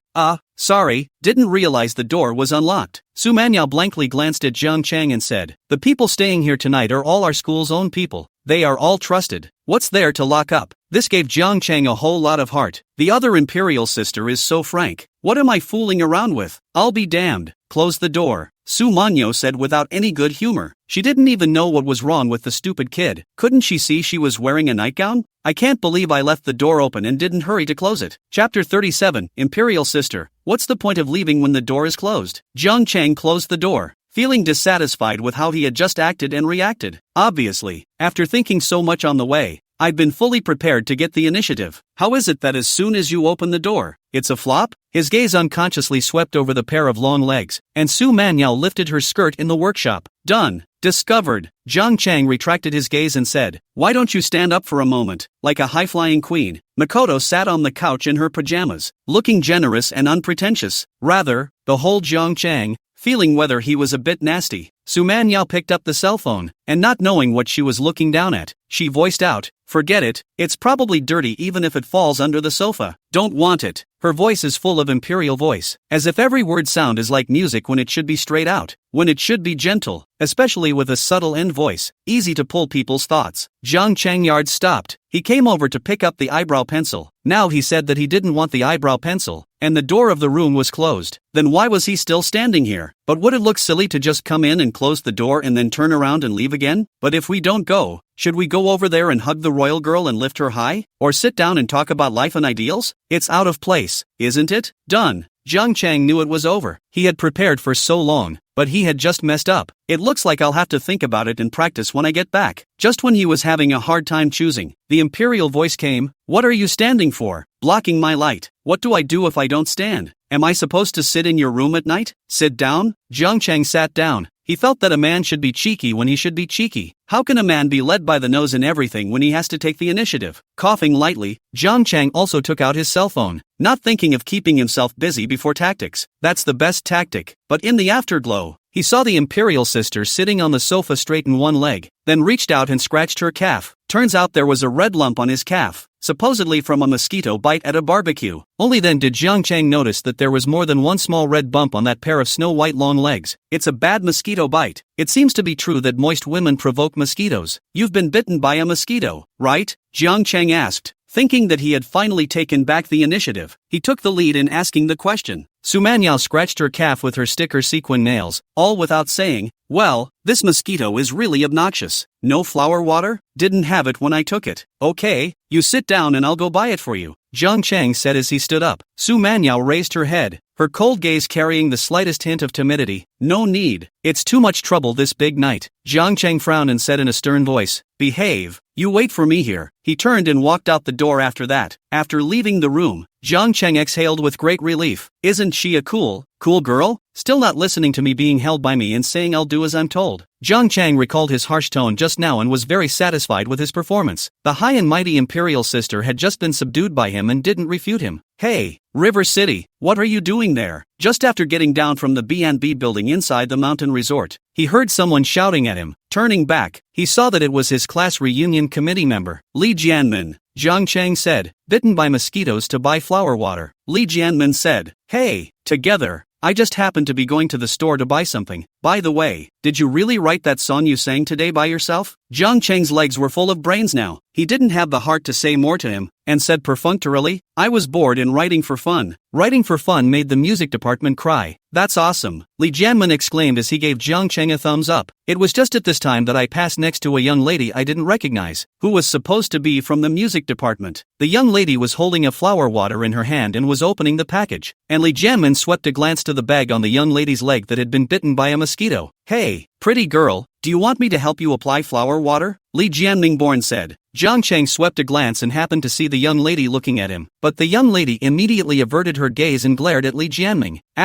Sorry, didn't realize the door was unlocked. Su Manyao blankly glanced at Jiang Chang and said, the people staying here tonight are all our school's own people. They are all trusted. What's there to lock up? This gave Jiang Chang a whole lot of heart. The other Imperial sister is so frank. What am I fooling around with? I'll be damned. Close the door, Su Manyao said without any good humor. She didn't even know what was wrong with the stupid kid. Couldn't she see she was wearing a nightgown? I can't believe I left the door open and didn't hurry to close it. Chapter 37, Imperial Sister. What's the point of leaving when the door is closed? Jiang Chang closed the door, feeling dissatisfied with how he had just acted and reacted. Obviously, after thinking so much on the way, I'd been fully prepared to get the initiative. How is it that as soon as you open the door, it's a flop? His gaze unconsciously swept over the pair of long legs, and Su Manyao lifted her skirt in the workshop. Done. Discovered. Jiang Chang retracted his gaze and said, why don't you stand up for a moment, like a high-flying queen? Makoto sat on the couch in her pajamas, looking generous and unpretentious. Rather, the whole Jiang Chang, feeling whether he was a bit nasty. Su Manyao picked up the cell phone, and not knowing what she was looking down at, she voiced out, forget it, it's probably dirty even if it falls under the sofa. Don't want it. Her voice is full of imperial voice, as if every word sound is like music when it should be straight out, when it should be gentle, especially with a subtle end voice, easy to pull people's thoughts. Jiang Changyard stopped. He came over to pick up the eyebrow pencil. Now he said that he didn't want the eyebrow pencil, and the door of the room was closed. Then why was he still standing here? But would it look silly to just come in and close the door and then turn around and leave again? But if we don't go, should we go over there and hug the royal girl and lift her high? Or sit down and talk about life and ideals? It's out of place, isn't it? Done. Jiang Chang knew it was over. He had prepared for so long, but he had just messed up. It looks like I'll have to think about it and practice when I get back. Just when he was having a hard time choosing, the imperial voice came. What are you standing for? Blocking my light. What do I do if I don't stand? Am I supposed to sit in your room at night? Sit down? Jiang Chang sat down. He felt that a man should be cheeky when he should be cheeky. How can a man be led by the nose in everything when he has to take the initiative? Coughing lightly, Jiang Chang also took out his cell phone, not thinking of keeping himself busy before tactics. That's the best tactic. But in the afterglow, he saw the imperial sister sitting on the sofa straighten one leg, then reached out and scratched her calf. Turns out there was a red lump on his calf, supposedly from a mosquito bite at a barbecue. Only then did Jiang Chang notice that there was more than one small red bump on that pair of snow-white long legs. It's a bad mosquito bite. It seems to be true that moist women provoke mosquitoes. You've been bitten by a mosquito, right? Jiang Chang asked, thinking that he had finally taken back the initiative. He took the lead in asking the question. Su Manyao scratched her calf with her sticker sequin nails, all without saying, well, this mosquito is really obnoxious. No flower water? Didn't have it when I took it. Okay, you sit down and I'll go buy it for you, Jiang Chang said as he stood up. Su Manyao raised her head, her cold gaze carrying the slightest hint of timidity. No need. It's too much trouble this big night. Jiang Chang frowned and said in a stern voice, behave. You wait for me here. He turned and walked out the door after that. After leaving the room, Jiang Chang exhaled with great relief. Isn't she a cool girl? still not listening to me being held by me and saying I'll do as I'm told. Jiang Chang recalled his harsh tone just now and was very satisfied with his performance. The high and mighty imperial sister had just been subdued by him and didn't refute him. Hey, River City, what are you doing there? Just after getting down from the B&B building inside the mountain resort, he heard someone shouting at him. Turning back, he saw that it was his class reunion committee member, Li Jianmin. Jiang Chang said, bitten by mosquitoes to buy flower water. Li Jianmin said, hey, together. I just happened to be going to the store to buy something. By the way, did you really write that song you sang today by yourself? Jiang Chang's legs were full of brains now. He didn't have the heart to say more to him, and said perfunctorily, I was bored in writing for fun. Writing for fun made the music department cry. That's awesome, Li Jianmin exclaimed as he gave Jiang Chang a thumbs up. It was just at this time that I passed next to a young lady I didn't recognize, who was supposed to be from the music department. The young lady was holding a flower water in her hand and was opening the package, and Li Jianmin swept a glance to the bag on the young lady's leg that had been bitten by a mosquito. Hey, pretty girl, do you want me to help you apply flower water? Li Jianmingborn said. Jiang Chang swept a glance and happened to see the young lady looking at him, but the young lady immediately averted her gaze and glared at Li Jianming. *****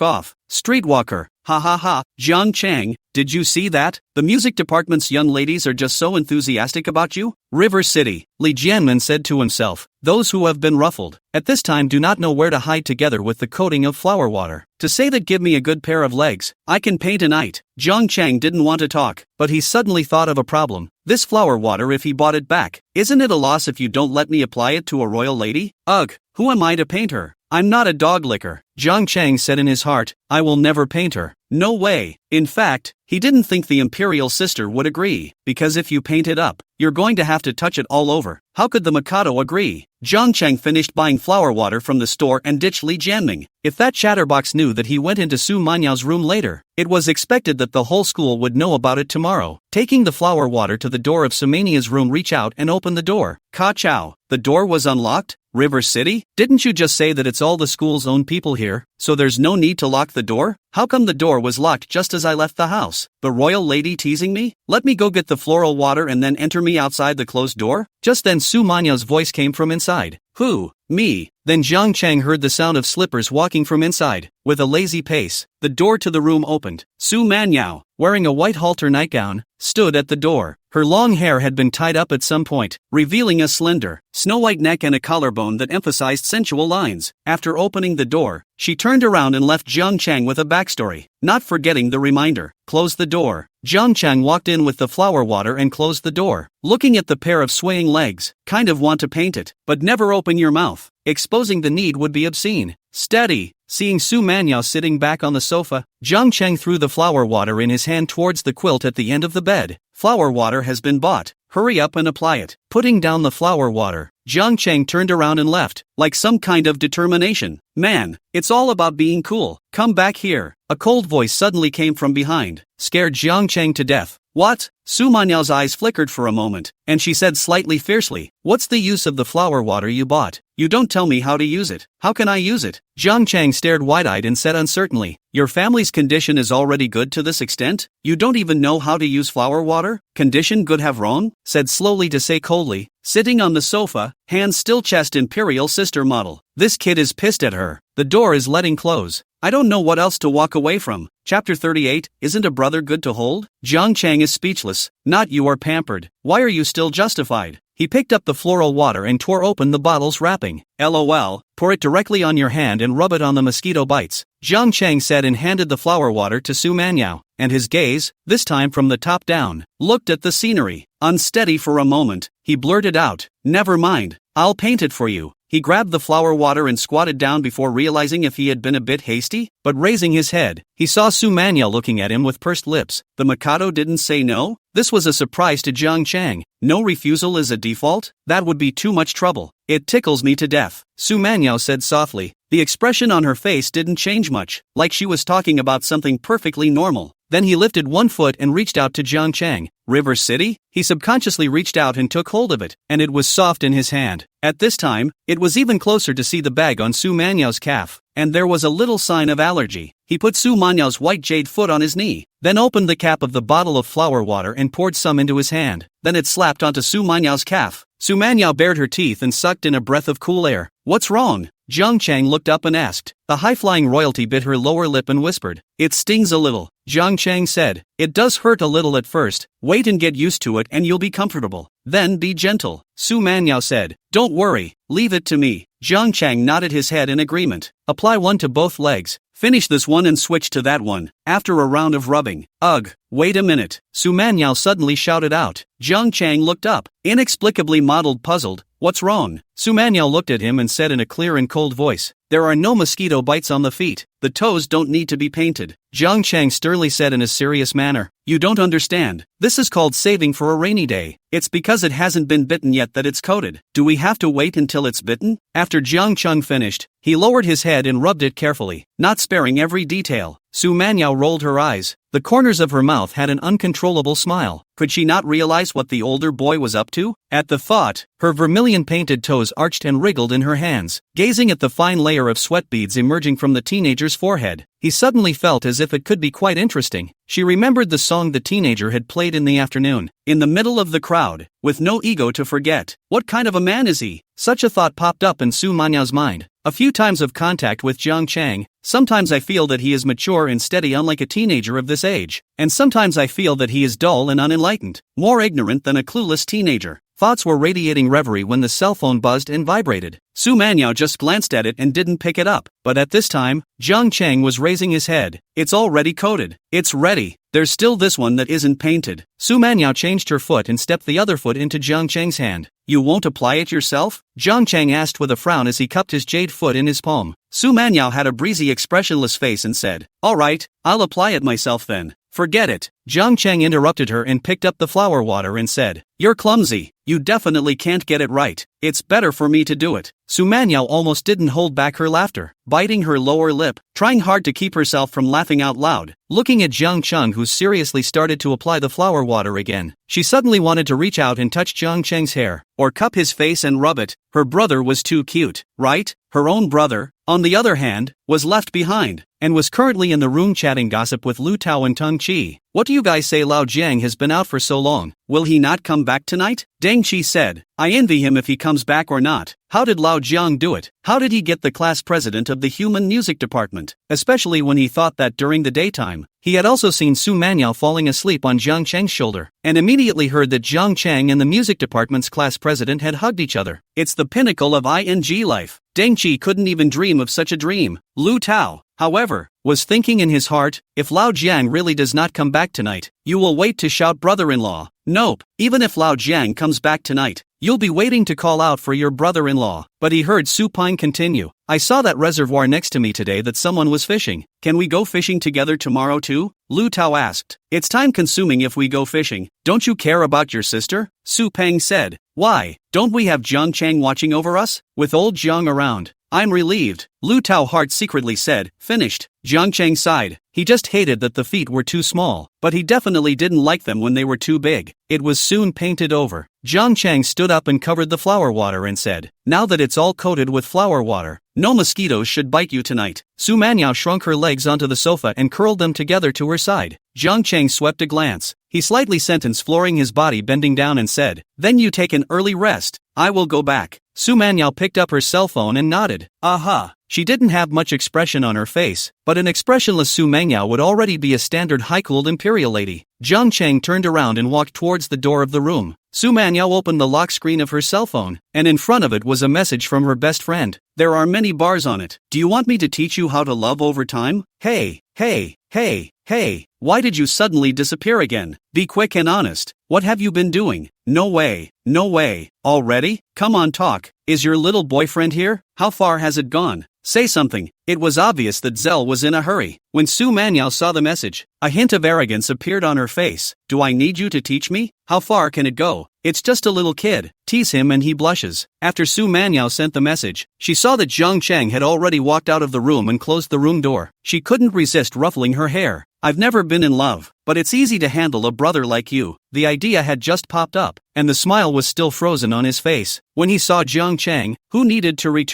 off. Streetwalker. Ha ha ha. Jiang Chang, did you see that? The music department's young ladies are just so enthusiastic about you? River City, Li Jianmin said to himself. Those who have been ruffled at this time do not know where to hide together with the coating of flower water. To say that give me a good pair of legs, I can paint a knight. Jiang Chang didn't want to talk, but he suddenly thought of a problem. This flower water if he bought it back, isn't it a loss if you don't let me apply it to a royal lady? Ugh, who am I to paint her? I'm not a dog licker. Jiang Chang said in his heart, I will never paint her. No way. In fact, he didn't think the imperial sister would agree, because if you paint it up, you're going to have to touch it all over. How could the Mikado agree? Jiang Chang finished buying flower water from the store and ditched Li Jianming. If that chatterbox knew that he went into Su Manyao's room later, it was expected that the whole school would know about it tomorrow. Taking the flower water to the door of Sumania's room, reach out and open the door. Ka chow, the door was unlocked? River City? Didn't you just say that it's all the school's own people here, so there's no need to lock the door? How come the door was locked just as I left the house? The royal lady teasing me? Let me go get the floral water and then enter me outside the closed door? Just then Su Manyao's voice came from inside. Who? Me. Then Jiang Chang heard the sound of slippers walking from inside. With a lazy pace, the door to the room opened. Su Manyao, wearing a white halter nightgown, stood at the door. Her long hair had been tied up at some point, revealing a slender, snow-white neck and a collarbone that emphasized sensual lines. After opening the door, she turned around and left Jiang Chang with a backstory, not forgetting the reminder. Close the door. Jiang Chang walked in with the flower water and closed the door. Looking at the pair of swaying legs, kind of want to paint it, but never open your mouth. Exposing the need would be obscene. Steady. Seeing Su Manyao sitting back on the sofa, Jiang Chang threw the flower water in his hand towards the quilt at the end of the bed. Flower water has been bought. Hurry up and apply it. Putting down the flower water, Jiang Chang turned around and left, like some kind of determination. Man, it's all about being cool. Come back here. A cold voice suddenly came from behind, scared Jiang Chang to death. What? Su Manyao's eyes flickered for a moment, and she said slightly fiercely, what's the use of the flower water you bought? You don't tell me how to use it. How can I use it? Jiang Chang stared wide-eyed and said uncertainly, your family's condition is already good to this extent? You don't even know how to use flower water? Condition good have wrong? Said slowly to say coldly, sitting on the sofa, hands still chest imperial sister model. This kid is pissed at her. The door is letting close. I don't know what else to walk away from. Chapter 38, Isn't a brother good to hold? Jiang Chang is speechless. Not you are pampered. Why are you still justified? He picked up the floral water and tore open the bottle's wrapping. LOL, pour it directly on your hand and rub it on the mosquito bites. Jiang Chang said and handed the flower water to Su Manyao, and his gaze, this time from the top down, looked at the scenery. Unsteady for a moment, he blurted out, never mind, I'll paint it for you. He grabbed the flower water and squatted down before realizing if he had been a bit hasty, but raising his head, he saw Su Manyao looking at him with pursed lips. The Mikado didn't say no? This was a surprise to Jiang Chang. No refusal is a default? That would be too much trouble. It tickles me to death, Su Manyao said softly. The expression on her face didn't change much, like she was talking about something perfectly normal. Then he lifted one foot and reached out to Jiang Chang. River City? He subconsciously reached out and took hold of it, and it was soft in his hand. At this time, it was even closer to see the bag on Su Manyao's calf, and there was a little sign of allergy. He put Su Manyao's white jade foot on his knee, then opened the cap of the bottle of flower water and poured some into his hand. Then it slapped onto Su Manyao's calf. Su Manyao bared her teeth and sucked in a breath of cool air. What's wrong? Jiang Chang looked up and asked. The high-flying royalty bit her lower lip and whispered, "It stings a little." Jiang Chang said, "It does hurt a little at first. Wait and get used to it and you'll be comfortable. Then be gentle." Su Manyao said, "Don't worry, leave it to me." Jiang Chang nodded his head in agreement. Apply one to both legs. Finish this one and switch to that one, after a round of rubbing. Ugh, wait a minute. Su Manyao suddenly shouted out. Jiang Chang looked up, inexplicably mottled, puzzled. What's wrong? Su Manyao looked at him and said in a clear and cold voice, "There are no mosquito bites on the feet. The toes don't need to be painted." Jiang Chang sternly said in a serious manner, "You don't understand. This is called saving for a rainy day. It's because it hasn't been bitten yet that it's coated. Do we have to wait until it's bitten?" After Jiang Chang finished, he lowered his head and rubbed it carefully, not sparing every detail. Su Manyao rolled her eyes. The corners of her mouth had an uncontrollable smile. Could she not realize what the older boy was up to? At the thought, her vermilion-painted toes arched and wriggled in her hands. Gazing at the fine layer of sweat beads emerging from the teenager's forehead, he suddenly felt as if it could be quite interesting. She remembered the song the teenager had played in the afternoon, in the middle of the crowd, with no ego to forget. What kind of a man is he? Such a thought popped up in Su Manyao's mind. A few times of contact with Jiang Chang, sometimes I feel that he is mature and steady unlike a teenager of this age, and sometimes I feel that he is dull and unenlightened, more ignorant than a clueless teenager. Thoughts were radiating reverie when the cell phone buzzed and vibrated. Su Manyao just glanced at it and didn't pick it up, but at this time, Jiang Chang was raising his head. "It's already coated. It's ready. There's still this one that isn't painted." Su Manyao changed her foot and stepped the other foot into Jiang Chang's hand. "You won't apply it yourself?" Jiang Chang asked with a frown as he cupped his jade foot in his palm. Su Manyao had a breezy, expressionless face and said, "All right, I'll apply it myself then." "Forget it." Jiang Chang interrupted her and picked up the flower water and said, "You're clumsy. You definitely can't get it right. It's better for me to do it." Su Manyao almost didn't hold back her laughter, biting her lower lip, trying hard to keep herself from laughing out loud. Looking at Jiang Chang, who seriously started to apply the flower water again, she suddenly wanted to reach out and touch Jiang Chang's hair, or cup his face and rub it. Her brother was too cute, right? Her own brother, on the other hand, was left behind, and was currently in the room chatting gossip with Lu Tao and Teng Qi. "What do you guys say? Lao Jiang has been out for so long. Will he not come back tonight?" Deng Qi said. "I envy him if he comes back or not. How did Lao Jiang do it? How did he get the class president of the human music department? Especially when he thought that during the daytime, he had also seen Su Manyao falling asleep on Jiang Chang's shoulder, and immediately heard that Jiang Chang and the music department's class president had hugged each other. It's the pinnacle of ing life. Deng Qi couldn't even dream of such a dream." Lu Tao, however, was thinking in his heart, if Lao Jiang really does not come back tonight, you will wait to shout brother-in-law. Nope, even if Lao Jiang comes back tonight, you'll be waiting to call out for your brother-in-law. But he heard Su Pine continue, "I saw that reservoir next to me today that someone was fishing. Can we go fishing together tomorrow too?" Lu Tao asked. "It's time-consuming if we go fishing. Don't you care about your sister?" Su Peng said. "Why, don't we have Jiang Chang watching over us? With old Jiang around, I'm relieved." Lu Tao heart secretly said, "Finished." Jiang Chang sighed. He just hated that the feet were too small, but he definitely didn't like them when they were too big. It was soon painted over. Jiang Chang stood up and covered the flower water and said, "Now that it's all coated with flower water, no mosquitoes should bite you tonight." Su Manyao shrunk her legs onto the sofa and curled them together to her side. Jiang Chang swept a glance. He slightly sentenced, flooring his body, bending down and said, "Then you take an early rest. I will go back." Su Manyao picked up her cell phone and nodded. Aha! She didn't have much expression on her face, but an expressionless Su Manyao would already be a standard high-cooled imperial lady. Jiang Chang turned around and walked towards the door of the room. Su Manyao opened the lock screen of her cell phone, and in front of it was a message from her best friend. "There are many bars on it. Do you want me to teach you how to love over time? Hey, hey, hey, hey, why did you suddenly disappear again? Be quick and honest. What have you been doing? No way, no way. Already? Come on, talk. Is your little boyfriend here? How far has it gone? Say something." It was obvious that Zell was in a hurry. When Su Manyao saw the message, a hint of arrogance appeared on her face. "Do I need you to teach me? How far can it go? It's just a little kid." Tease him and he blushes. After Su Manyao sent the message, she saw that Jiang Chang had already walked out of the room and closed the room door. She couldn't resist ruffling her hair. "I've never been in love, but it's easy to handle a brother like you." The idea had just popped up, and the smile was still frozen on his face. When he saw Jiang Chang, who needed to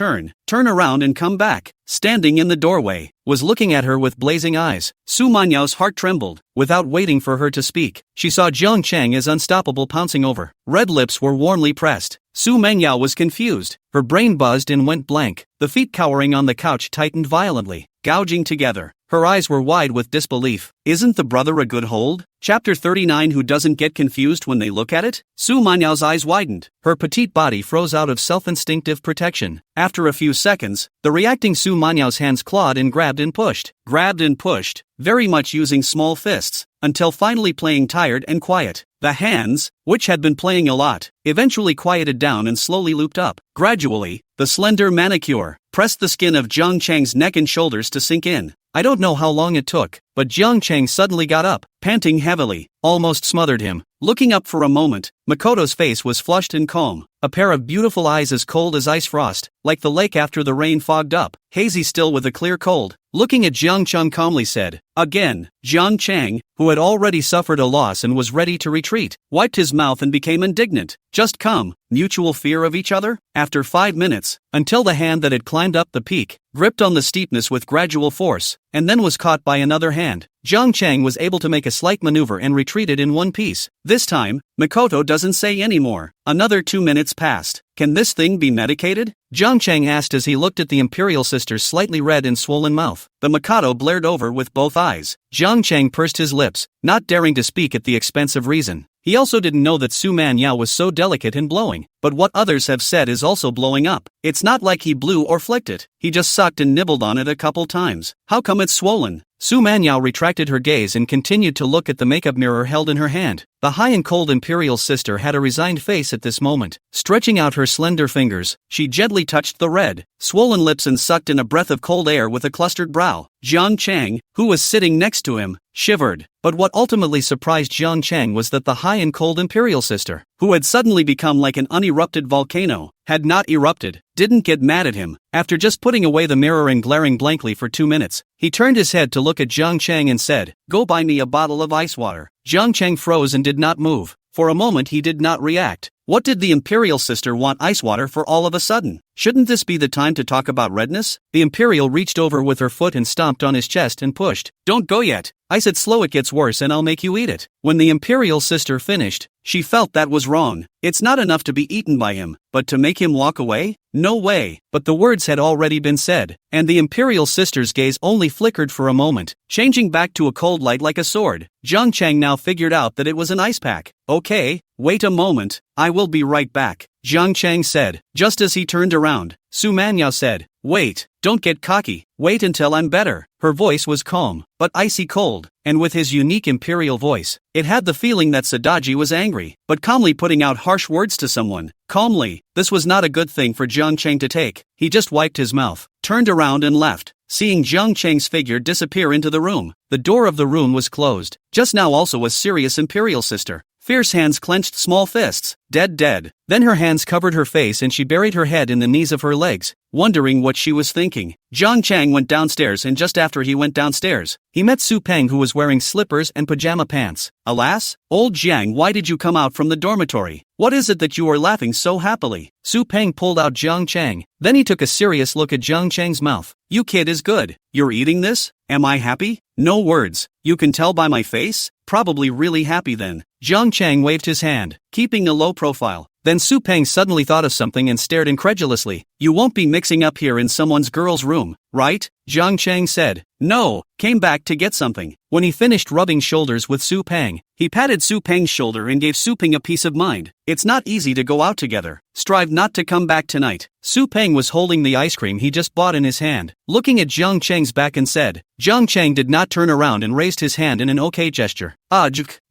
turn around and come back, standing in the doorway, was looking at her with blazing eyes. Su Manyao's heart trembled. Without waiting for her to speak, she saw Jiang Chang as unstoppable pouncing over. Red lips were warmly pressed. Su Mangyao was confused. Her brain buzzed and went blank. The feet cowering on the couch tightened violently, gouging together. Her eyes were wide with disbelief. Isn't the brother a good hold? Chapter 39. Who doesn't get confused when they look at it? Su Manyao's eyes widened. Her petite body froze out of self-instinctive protection. After a few seconds, the reacting Su Manyao's hands clawed and grabbed and pushed, very much using small fists, until finally playing tired and quiet. The hands, which had been playing a lot, eventually quieted down and slowly looped up. Gradually, the slender manicure pressed the skin of Jiang Chang's neck and shoulders to sink in. I don't know how long it took, but Jiang Chang suddenly got up, panting heavily, almost smothered him. Looking up for a moment, Makoto's face was flushed and calm, a pair of beautiful eyes as cold as ice frost, like the lake after the rain fogged up, hazy still with a clear cold. Looking at Jiang Chang calmly said, again. Jiang Chang, who had already suffered a loss and was ready to retreat, wiped his mouth and became indignant. Just come, mutual fear of each other? After 5 minutes, until the hand that had climbed up the peak, gripped on the steepness with gradual force, and then was caught by another hand, Jiang Chang was able to make a slight maneuver and retreated in one piece. This time, Makoto doesn't say any more. Another 2 minutes passed. Can this thing be medicated? Jiang Chang asked as he looked at the Imperial sister's slightly red and swollen mouth. The Mikado blared over with both eyes. Jiang Chang pursed his lips, not daring to speak at the expense of reason. He also didn't know that Su Mangyao was so delicate in blowing, but what others have said is also blowing up. It's not like he blew or flicked it, he just sucked and nibbled on it a couple times. How come it's swollen? Su Mangyao retracted her gaze and continued to look at the makeup mirror held in her hand. The high and cold Imperial sister had a resigned face at this moment. Stretching out her slender fingers, she gently touched the red, swollen lips and sucked in a breath of cold air with a clustered brow. Jiang Chang, who was sitting next to him, shivered. But what ultimately surprised Jiang Chang was that the high and cold Imperial sister, who had suddenly become like an unerupted volcano, had not erupted, didn't get mad at him. After just putting away the mirror and glaring blankly for 2 minutes, he turned his head to look at Jiang Chang and said, "Go buy me a bottle of ice water." Jiang Chang froze and did not move. For a moment he did not react. What did the Imperial sister want ice water for all of a sudden? Shouldn't this be the time to talk about redness? The Imperial reached over with her foot and stomped on his chest and pushed. "Don't go yet. I said slow, it gets worse and I'll make you eat it." When the Imperial sister finished, she felt that was wrong. It's not enough to be eaten by him, but to make him walk away? No way. But the words had already been said, and the Imperial sister's gaze only flickered for a moment, changing back to a cold light like a sword. Jiang Chang now figured out that it was an ice pack. "Okay, wait a moment, I will be right back," Jiang Chang said. Just as he turned around, Su Mangyao said, "Wait, don't get cocky, wait until I'm better." Her voice was calm, but icy cold, and with his unique Imperial voice, it had the feeling that Sadaji was angry, but calmly putting out harsh words to someone. Calmly, this was not a good thing for Jiang Chang to take. He just wiped his mouth, turned around and left, seeing Jiang Chang's figure disappear into the room. The door of the room was closed. Just now also a serious Imperial sister. Fierce hands clenched small fists. Dead. Then her hands covered her face and she buried her head in the knees of her legs, wondering what she was thinking. Jiang Chang went downstairs, and just after he went downstairs, he met Su Peng, who was wearing slippers and pajama pants. "Alas, old Jiang, why did you come out from the dormitory? What is it that you are laughing so happily?" Su Peng pulled out Jiang Chang. Then he took a serious look at Jiang Chang's mouth. "You kid is good. You're eating this? Am I happy?" "No words. You can tell by my face? Probably really happy then." Jiang Chang waved his hand, keeping a low profile. Then Su Peng suddenly thought of something and stared incredulously. "You won't be mixing up here in someone's girl's room, right?" Jiang Chang said. "No, came back to get something." When he finished rubbing shoulders with Su Peng, he patted Su Peng's shoulder and gave Su Peng a peace of mind. "It's not easy to go out together. Strive not to come back tonight." Su Peng was holding the ice cream he just bought in his hand, looking at Jiang Chang's back and said. Jiang Chang did not turn around and raised his hand in an okay gesture.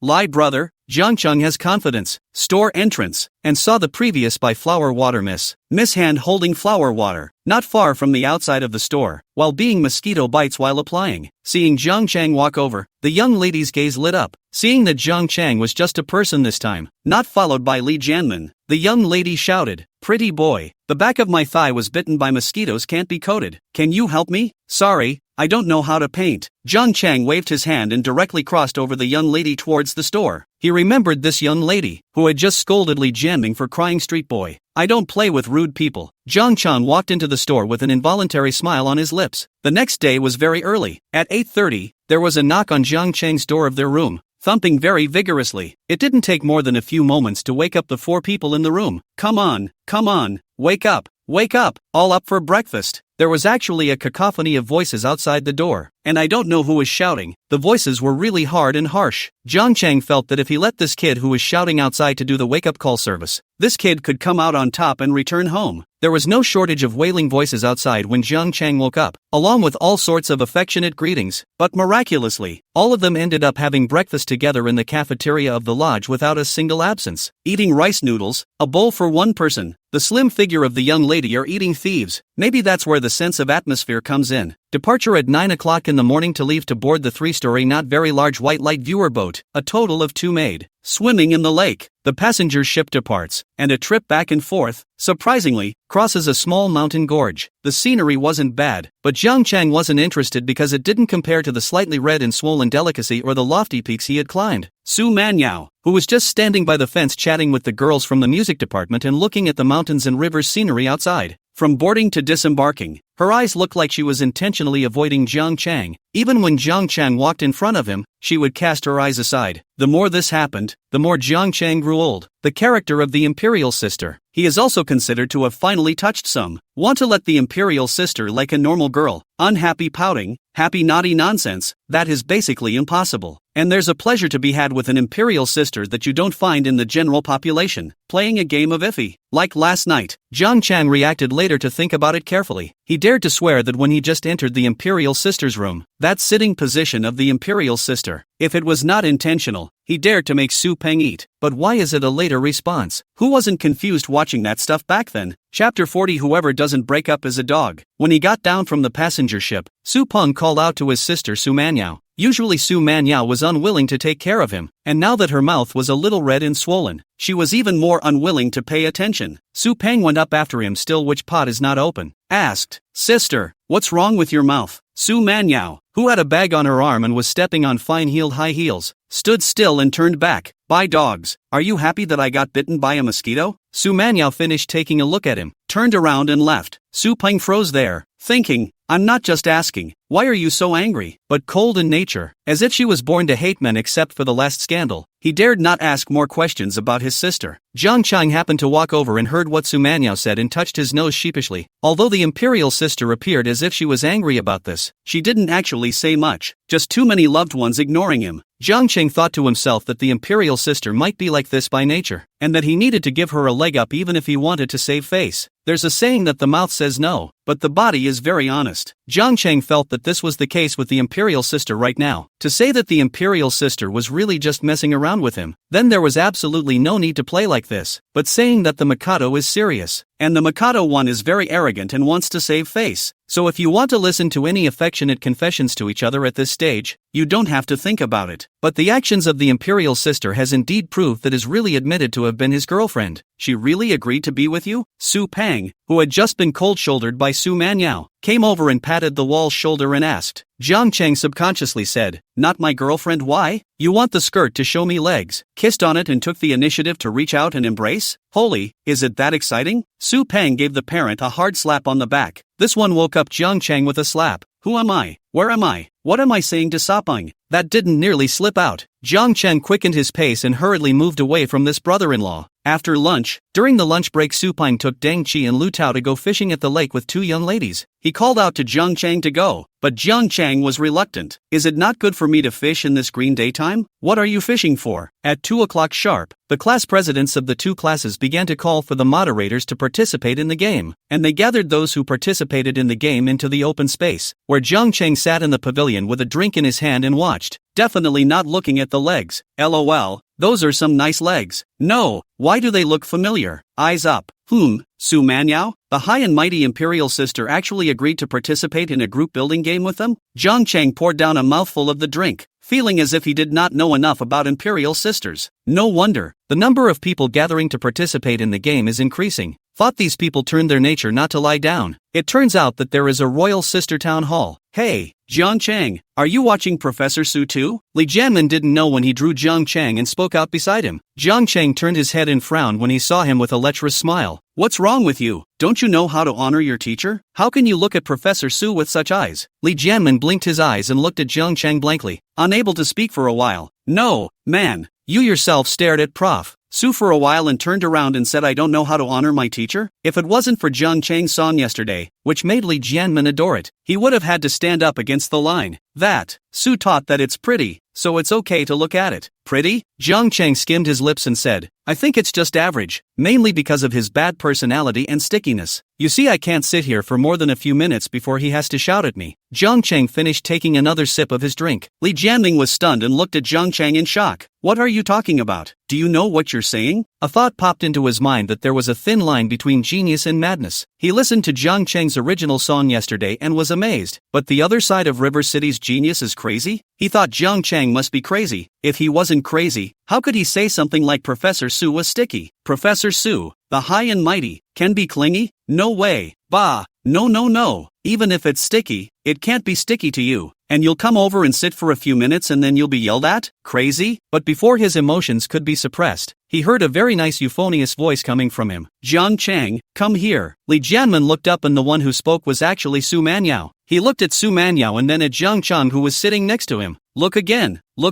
Lie brother." Jiang Chang has confidence. Store entrance, and saw the previous by flower water Miss hand holding flower water, not far from the outside of the store, while being mosquito bites while applying. Seeing Jiang Chang walk over, the young lady's gaze lit up. Seeing that Jiang Chang was just a person this time, not followed by Li Jianmin, the young lady shouted, "Pretty boy, the back of my thigh was bitten by mosquitoes, can't be coated. Can you help me?" "Sorry, I don't know how to paint. Jiang Chang waved his hand and directly crossed over the young lady towards the store. He remembered this young lady, who had just scoldedly jamming for crying street boy. I don't play with rude people. Jiang Chang walked into the store with an involuntary smile on his lips. The next day was very early. At 8:30, there was a knock on Jiang Chang's door of their room, thumping very vigorously. It didn't take more than a few moments to wake up the 4 people in the room. Come on, wake up, all up for breakfast. There was actually a cacophony of voices outside the door, and I don't know who was shouting. The voices were really hard and harsh. Jiang Chang felt that if he let this kid who was shouting outside to do the wake-up call service, this kid could come out on top and return home. There was no shortage of wailing voices outside when Jiang Chang woke up, along with all sorts of affectionate greetings, but miraculously, all of them ended up having breakfast together in the cafeteria of the lodge without a single absence, eating rice noodles, a bowl for one person. The slim figure of the young lady are eating thieves. Maybe that's where the sense of atmosphere comes in. Departure at 9 o'clock in the morning to leave to board the 3-story not very large white light viewer boat, a total of 2 made. Swimming in the lake, the passenger ship departs, and a trip back and forth, surprisingly, crosses a small mountain gorge. The scenery wasn't bad, but Jiang Chang wasn't interested because it didn't compare to the slightly red and swollen delicacy or the lofty peaks he had climbed. Su Manyao, who was just standing by the fence chatting with the girls from the music department and looking at the mountains and rivers scenery outside. From boarding to disembarking, her eyes looked like she was intentionally avoiding Jiang Chang. Even when Jiang Chang walked in front of him, she would cast her eyes aside. The more this happened, the more Jiang Chang grew old. The character of the Imperial Sister. He is also considered to have finally touched some. Want to let the Imperial Sister like a normal girl, unhappy pouting, happy naughty nonsense, that is basically impossible. And there's a pleasure to be had with an Imperial Sister that you don't find in the general population, playing a game of iffy. Like last night, Jiang Chang reacted later to think about it carefully. He dared to swear that when he just entered the Imperial Sister's room, that sitting position of the Imperial Sister, if it was not intentional, he dared to make Su Peng eat. But why is it a later response? Who wasn't confused watching that stuff back then? Chapter 40. Whoever doesn't break up is a dog. When he got down from the passenger ship, Su Peng called out to his sister Su Manyao. Usually Su Manyao was unwilling to take care of him, and now that her mouth was a little red and swollen, she was even more unwilling to pay attention. Su Peng went up after him. Still, which pot is not open? Asked. Sister, what's wrong with your mouth? Su Manyao, who had a bag on her arm and was stepping on fine-heeled high heels, stood still and turned back. By dogs, are you happy that I got bitten by a mosquito? Su Manyao finished taking a look at him, turned around and left. Su Peng froze there, thinking, I'm not just asking, why are you so angry? But cold in nature, as if she was born to hate men except for the last scandal, he dared not ask more questions about his sister. Jiang Chang happened to walk over and heard what Su Manyao said and touched his nose sheepishly. Although the Imperial Sister appeared as if she was angry about this, she didn't actually say much, just too many loved ones ignoring him. Jiang Chang thought to himself that the Imperial Sister might be like this by nature, and that he needed to give her a leg up even if he wanted to save face. There's a saying that the mouth says no, but the body is very honest. Jiang Chang felt that this was the case with the Imperial Sister right now. To say that the Imperial Sister was really just messing around with him, then there was absolutely no need to play like this. But saying that the Mikado is serious, and the Mikado one is very arrogant and wants to save face. So if you want to listen to any affectionate confessions to each other at this stage, you don't have to think about it. But the actions of the Imperial Sister has indeed proved that is really admitted to have been his girlfriend. She really agreed to be with you? Su Peng, who had just been cold-shouldered by Su Manyao, came over and patted the wall's shoulder and asked. Jiang Chang subconsciously said, not my girlfriend. Why? You want the skirt to show me legs? Kissed on it and took the initiative to reach out and embrace? Holy, is it that exciting? Su Peng gave the parent a hard slap on the back. This one woke up Jiang Chang with a slap. Who am I? Where am I? What am I saying to Sapeng? That didn't nearly slip out. Jiang Chang quickened his pace and hurriedly moved away from this brother-in-law. After lunch, during the lunch break, Su Peng took Deng Qi and Lu Tao to go fishing at the lake with 2 young ladies. He called out to Jiang Chang to go, but Jiang Chang was reluctant. Is it not good for me to fish in this green daytime? What are you fishing for? At 2 o'clock sharp, the class presidents of the 2 classes began to call for the moderators to participate in the game, and they gathered those who participated in the game into the open space, where Jiang Chang sat in the pavilion with a drink in his hand and watched, definitely not looking at the legs. LOL, those are some nice legs. No, why do they look familiar? Eyes up. Su Manyao, the high and mighty Imperial Sister, actually agreed to participate in a group building game with them? Jiang Chang poured down a mouthful of the drink, feeling as if he did not know enough about Imperial Sisters. No wonder, the number of people gathering to participate in the game is increasing. Thought these people turned their nature not to lie down. It turns out that there is a royal sister town hall. Hey, Jiang Chang, are you watching Professor Su too? Li Jianmin didn't know when he drew Jiang Chang and spoke out beside him. Jiang Chang turned his head and frowned when he saw him with a lecherous smile. What's wrong with you? Don't you know how to honor your teacher? How can you look at Professor Su with such eyes? Li Jianmin blinked his eyes and looked at Jiang Chang blankly, unable to speak for a while. No, man, you yourself stared at Prof. Su for a while and turned around and said, I don't know how to honor my teacher? If it wasn't for Jiang Chang's song yesterday, which made Li Jianmin adore it, he would have had to stand up against the line. That, Su taught that it's pretty, so it's okay to look at it. Pretty? Jiang Chang skimmed his lips and said, I think it's just average, mainly because of his bad personality and stickiness. You see, I can't sit here for more than a few minutes before he has to shout at me. Jiang Chang finished taking another sip of his drink. Li Jianming was stunned and looked at Jiang Chang in shock. What are you talking about? Do you know what you're saying? A thought popped into his mind that there was a thin line between genius and madness. He listened to Jiang Chang's original song yesterday and was amazed. But the other side of River City's genius is crazy? He thought Jiang Chang must be crazy. If he wasn't crazy, how could he say something like Professor Su was sticky? Professor Su, the high and mighty, can be clingy? No way. Bah, no. Even if it's sticky, it can't be sticky to you. And you'll come over and sit for a few minutes and then you'll be yelled at? Crazy? But before his emotions could be suppressed, he heard a very nice euphonious voice coming from him. Jiang Chang, come here. Li Jianmin looked up and the one who spoke was actually Su Manyao. He looked at Su Manyao and then at Jiang Chang who was sitting next to him. Look again. Li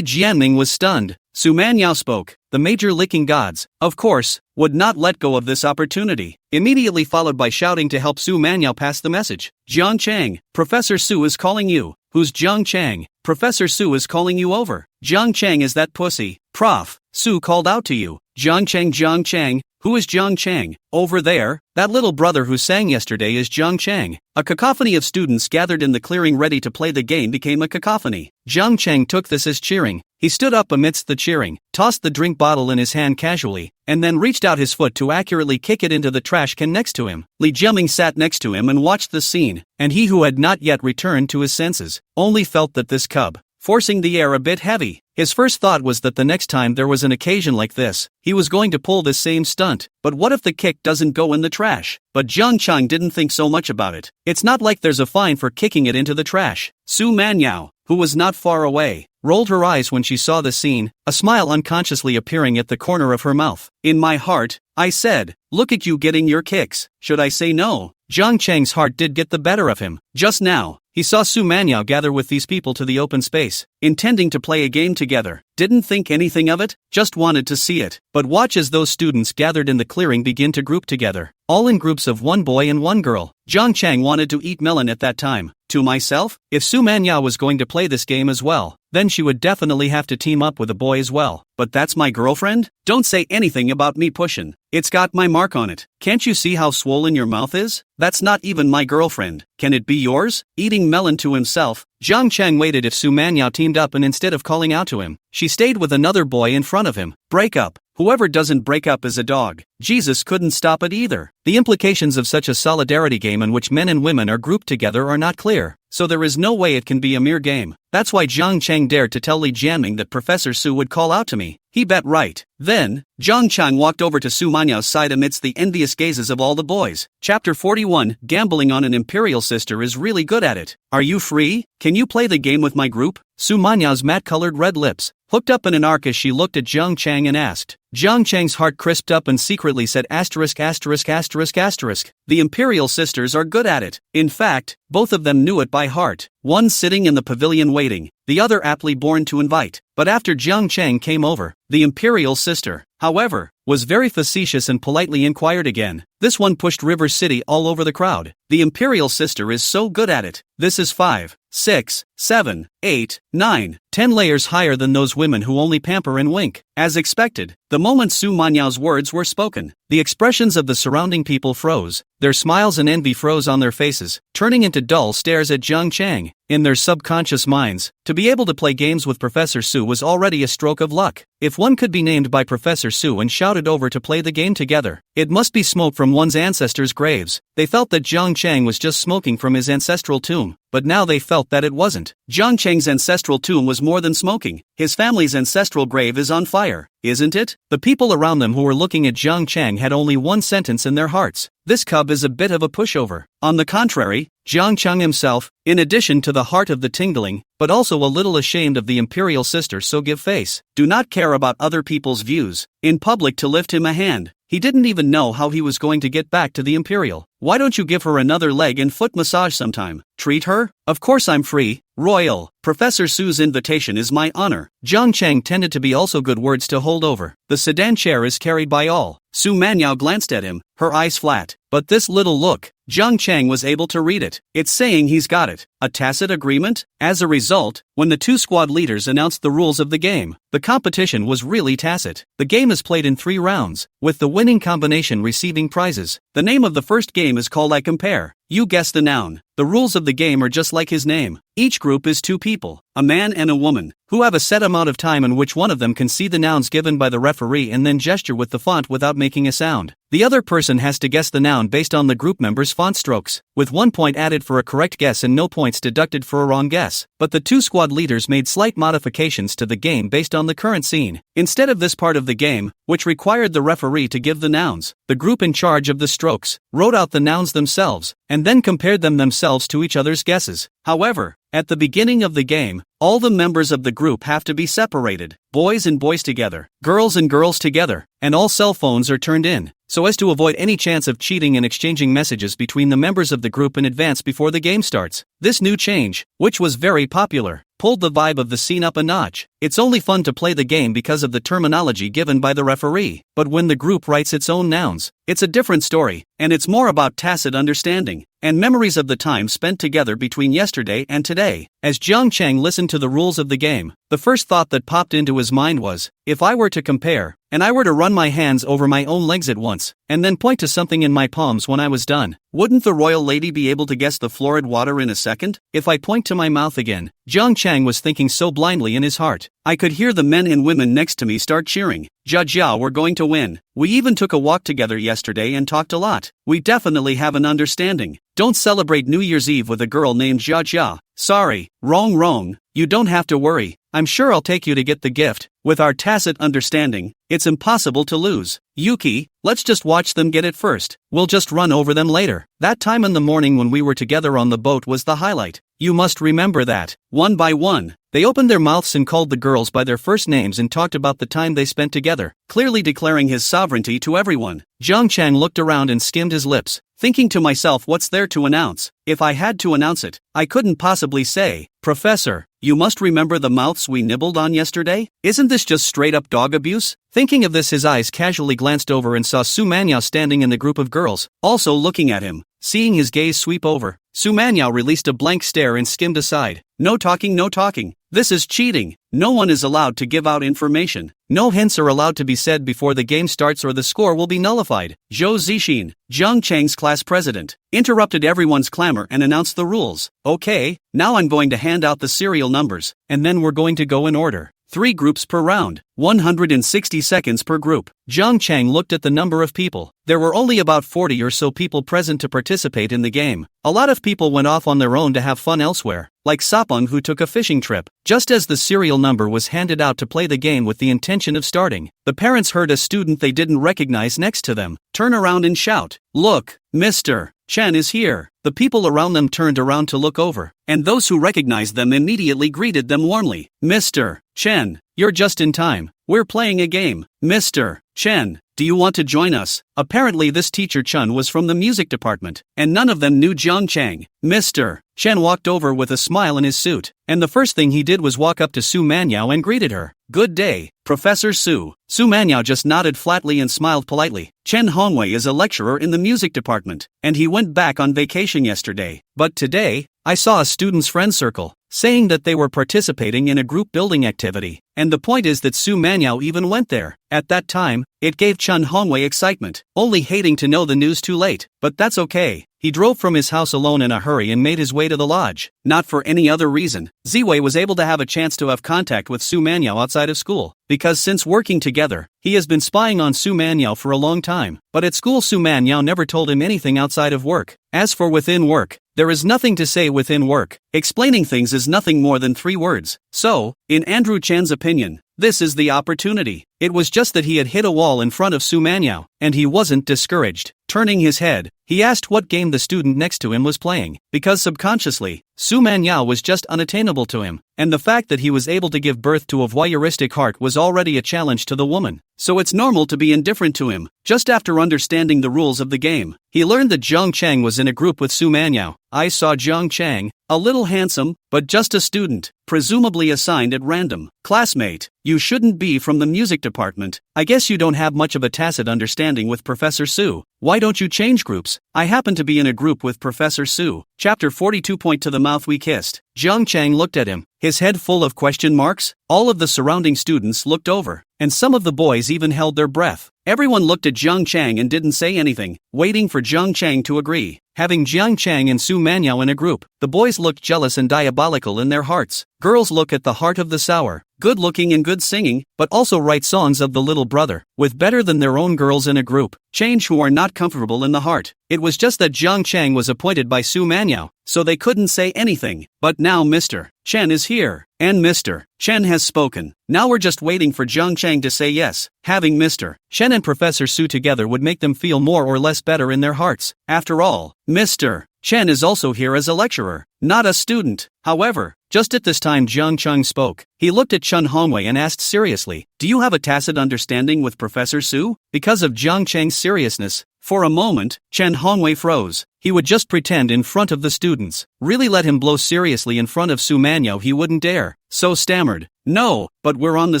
Jianming was stunned. Su Manyao spoke. The major licking gods, of course, would not let go of this opportunity, immediately followed by shouting to help Su Manyao pass the message. Jiang Chang, Professor Su is calling you. Who's Jiang Chang? Professor Su is calling you over. Jiang Chang is that pussy. Prof. Su called out to you. Jiang Chang, who is Jiang Chang? Over there, that little brother who sang yesterday is Jiang Chang. A cacophony of students gathered in the clearing ready to play the game became a cacophony. Jiang Chang took this as cheering. He stood up amidst the cheering, tossed the drink bottle in his hand casually, and then reached out his foot to accurately kick it into the trash can next to him. Li Jianming sat next to him and watched the scene, and he who had not yet returned to his senses, only felt that this cub, forcing the air a bit heavy. His first thought was that the next time there was an occasion like this, he was going to pull this same stunt. But what if the kick doesn't go in the trash? But Jiang Chang didn't think so much about it. It's not like there's a fine for kicking it into the trash. Su Manyao, who was not far away, rolled her eyes when she saw the scene, a smile unconsciously appearing at the corner of her mouth. In my heart, I said, look at you getting your kicks. Should I say no? Jiang Chang's heart did get the better of him. Just now, he saw Su Manyao gather with these people to the open space, intending to play a game together. Didn't think anything of it, just wanted to see it. But watch as those students gathered in the clearing begin to group together, all in groups of one boy and one girl. Jiang Chang wanted to eat melon at that time. To myself, if Su Manyao was going to play this game as well, then she would definitely have to team up with a boy as well. But that's my girlfriend? Don't say anything about me pushing. It's got my mark on it. Can't you see how swollen your mouth is? That's not even my girlfriend. Can it be yours? Eating melon to himself, Jiang Chang waited if Su Manyao teamed up and instead of calling out to him, she stayed with another boy in front of him. Break up. Whoever doesn't break up is a dog. Jesus couldn't stop it either. The implications of such a solidarity game in which men and women are grouped together are not clear, so there is no way it can be a mere game. That's why Jiang Chang dared to tell Li Jianming that Professor Su would call out to me. He bet right. Then, Jiang Chang walked over to Su Manyao's side amidst the envious gazes of all the boys. Chapter 41, Gambling on an Imperial Sister is really good at it. Are you free? Can you play the game with my group? Su Manyao's matte-colored red lips hooked up in an arc as she looked at Jiang Chang and asked. Jiang Chang's heart crisped up and secretly said asterisk. The Imperial Sisters are good at it. In fact, both of them knew it by heart. One sitting in the pavilion waiting, the other aptly born to invite. But after Jiang Chang came over, the Imperial Sister, however, was very facetious and politely inquired again. This one pushed River City all over the crowd. The Imperial Sister is so good at it. This is 5, 6, 7, 8, 9, 10 layers higher than those women who only pamper and wink. As expected, the moment Su Manyao's words were spoken, the expressions of the surrounding people froze. Their smiles and envy froze on their faces, turning into dull stares at Jiang Chang. In their subconscious minds, to be able to play games with Professor Su was already a stroke of luck. If one could be named by Professor Su and shout crowded over to play the game together. It must be smoke from one's ancestors' graves. They felt that Jiang Chang was just smoking from his ancestral tomb, but now they felt that it wasn't. Jiang Chang's ancestral tomb was more than smoking. His family's ancestral grave is on fire, isn't it? The people around them who were looking at Jiang Chang had only one sentence in their hearts: this cub is a bit of a pushover. On the contrary, Jiang Chang himself, in addition to the heart of the tingling, but also a little ashamed of the imperial sister, so give face, do not care about other people's views, in public to lift him a hand. He didn't even know how he was going to get back to the imperial. Why don't you give her another leg and foot massage sometime? Treat her? Of course I'm free, royal. Professor Su's invitation is my honor. Jiang Chang tended to be also good words to hold over. The sedan chair is carried by all. Su Manhwa glanced at him, her eyes flat. But this little look, Jiang Chang was able to read it. It's saying he's got it. A tacit agreement? As a result, when the two squad leaders announced the rules of the game, the competition was really tacit. The game is played in 3 rounds, with the winning combination receiving prizes. The name of the first game is called I Compare. You guess the noun. The rules of the game are just like his name. Each group is 2 people, a man and a woman, who have a set amount of time in which one of them can see the nouns given by the referee and then gesture with the font without making a sound. The other person has to guess the noun based on the group member's font strokes, with 1 point added for a correct guess and no points deducted for a wrong guess. But the 2 squad leaders made slight modifications to the game based on the current scene. Instead of this part of the game, which required the referee to give the nouns, the group in charge of the strokes wrote out the nouns themselves, and then compared them themselves to each other's guesses. However, at the beginning of the game, all the members of the group have to be separated, boys and boys together, girls and girls together, and all cell phones are turned in, so as to avoid any chance of cheating and exchanging messages between the members of the group in advance before the game starts. This new change, which was very popular, pulled the vibe of the scene up a notch. It's only fun to play the game because of the terminology given by the referee, but when the group writes its own nouns, it's a different story, and it's more about tacit understanding and memories of the time spent together between yesterday and today. As Jiang Chang listened to the rules of the game, the first thought that popped into his mind was, if I were to compare, and I were to run my hands over my own legs at once, and then point to something in my palms when I was done, wouldn't the royal lady be able to guess the florid water in a second? If I point to my mouth again, Jiang Chang was thinking so blindly in his heart. I could hear the men and women next to me start cheering. Jia Jia, we're going to win. We even took a walk together yesterday and talked a lot. We definitely have an understanding. Don't celebrate New Year's Eve with a girl named Jia Jia. Sorry, wrong. You don't have to worry. I'm sure I'll take you to get the gift. With our tacit understanding, it's impossible to lose. Yuki, let's just watch them get it first. We'll just run over them later. That time in the morning when we were together on the boat was the highlight. You must remember that. One by one, they opened their mouths and called the girls by their first names and talked about the time they spent together, clearly declaring his sovereignty to everyone. Jiang Chang looked around and skimmed his lips, thinking to myself, what's there to announce? If I had to announce it, I couldn't possibly say, Professor, you must remember the mouths we nibbled on yesterday? Isn't this just straight up dog abuse? Thinking of this, his eyes casually glanced over and saw Su Manhwa standing in the group of girls, also looking at him. Seeing his gaze sweep over, Su Manhwa released a blank stare and skimmed aside. No talking. This is cheating. No one is allowed to give out information. No hints are allowed to be said before the game starts or the score will be nullified. Zhou Zixin, Jiang Chang's class president, interrupted everyone's clamor and announced the rules. Okay, now I'm going to hand out the serial numbers, and then we're going to go in order. 3 groups per round, 160 seconds per group. Jiang Chang looked at the number of people. There were only about 40 or so people present to participate in the game. A lot of people went off on their own to have fun elsewhere, like Sapeng, who took a fishing trip. Just as the serial number was handed out to play the game with the intention of starting, the parents heard a student they didn't recognize next to them turn around and shout, "Look, Mr. Chen is here." The people around them turned around to look over, and those who recognized them immediately greeted them warmly. "Mr. Chen, you're just in time. We're playing a game. Mr. Chen, do you want to join us?" Apparently this teacher Chun was from the music department, and none of them knew Jiang Chang. Mr. Chen walked over with a smile in his suit, and the first thing he did was walk up to Su Manhwa and greeted her. "Good day, Professor Su." Su Manhwa just nodded flatly and smiled politely. Chen Hongwei is a lecturer in the music department, and he went back on vacation yesterday. But today, I saw a student's friend circle, saying that they were participating in a group building activity, and the point is that Su Manhwa even went there. At that time, it gave Chen Hongwei excitement, only hating to know the news too late. But that's okay. he drove from his house alone in a hurry and made his way to the lodge. Not for any other reason, Ziwei was able to have a chance to have contact with Su Manyao outside of school, because since working together, he has been spying on Su Manyao for a long time. But at school Su Manyao never told him anything outside of work. As for within work, there is nothing to say within work. Explaining things is nothing more than 3 words. So, in Andrew Chan's opinion, this is the opportunity. It was just that he had hit a wall in front of Su Manyao, and he wasn't discouraged. Turning his head, he asked what game the student next to him was playing, because subconsciously, Su Manyao was just unattainable to him, and the fact that he was able to give birth to a voyeuristic heart was already a challenge to the woman. So it's normal to be indifferent to him. Just after understanding the rules of the game, he learned that Zhang Chang was in a group with Su Manyao. I saw Zhang Chang, a little handsome, but just a student, presumably assigned at random. Classmate, you shouldn't be from the music department. I guess you don't have much of a tacit understanding with Professor Su. Why don't you change groups? I happen to be in a group with Professor Su. Chapter 42. Point to the mouth we kissed. Zhang Chang looked at him, his head full of question marks. All of the surrounding students looked over, and some of the boys even held their breath. Everyone looked at Zhang Chang and didn't say anything, waiting for Zhang Chang to agree. Having Zhang Chang and Su Manyao in a group, the boys looked jealous and diabolical in their hearts. Girls look at the heart of the sour, good looking and good singing, but also write songs of the little brother, with better than their own girls in a group, change who are not comfortable in the heart. It was just that Zhang Chang was appointed by Su Manyao, so they couldn't say anything. But now Mr. Chen is here, and Mr. Chen has spoken. Now we're just waiting for Zhang Chang to say yes. Having Mr. Chen and Professor Su together would make them feel more or less better in their hearts. After all, Mr. Chen is also here as a lecturer, not a student. However, just at this time Zhang Chang spoke. He looked at Chen Hongwei and asked seriously, "Do you have a tacit understanding with Professor Su?" Because of Zhang Chang's seriousness, for a moment, Chen Hongwei froze. He would just pretend in front of the students. Really let him blow seriously in front of Su Manyao he wouldn't dare. So stammered, "No, but we're on the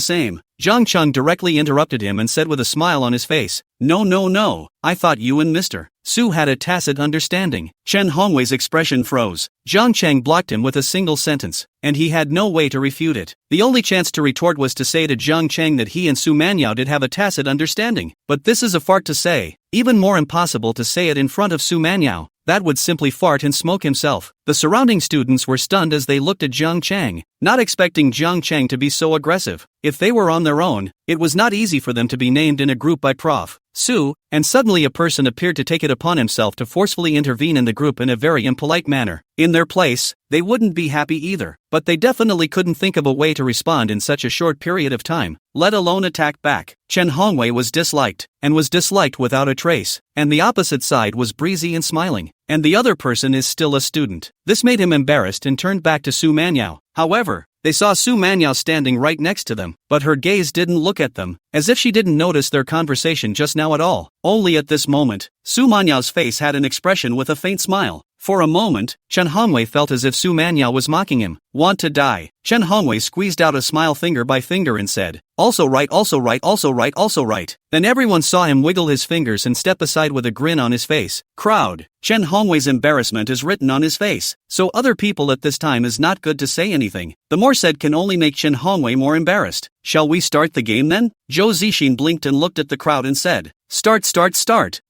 same." Zhang Chang directly interrupted him and said with a smile on his face, No, I thought you and Mr. Su had a tacit understanding." Chen Hongwei's expression froze. Zhang Chang blocked him with a single sentence, and he had no way to refute it. The only chance to retort was to say to Zhang Chang that he and Su Manyao did have a tacit understanding. But this is a fart to say. Even more impossible to say it in front of Su Manyao. That would simply fart and smoke himself. The surrounding students were stunned as they looked at Zhang Chang, not expecting Zhang Chang to be so aggressive. If they were on their own, it was not easy for them to be named in a group by Prof. Su, and suddenly a person appeared to take it upon himself to forcefully intervene in the group in a very impolite manner. In their place, they wouldn't be happy either, but they definitely couldn't think of a way to respond in such a short period of time, let alone attack back. Chen Hongwei was disliked, and was disliked without a trace, and the opposite side was breezy and smiling, and the other person is still a student. This made him embarrassed and turned back to Su Manyao. However, they saw Su Manyao standing right next to them, but her gaze didn't look at them, as if she didn't notice their conversation just now at all. Only at this moment, Su Manyao's face had an expression with a faint smile. For a moment, Chen Hongwei felt as if Su Manyao was mocking him. "Want to die?" Chen Hongwei squeezed out a smile finger by finger and said, Also right. Then everyone saw him wiggle his fingers and step aside with a grin on his face. Crowd. Chen Hongwei's embarrassment is written on his face, so other people at this time is not good to say anything. The more said can only make Chen Hongwei more embarrassed. "Shall we start the game then?" Zhou Zixin blinked and looked at the crowd and said, Start.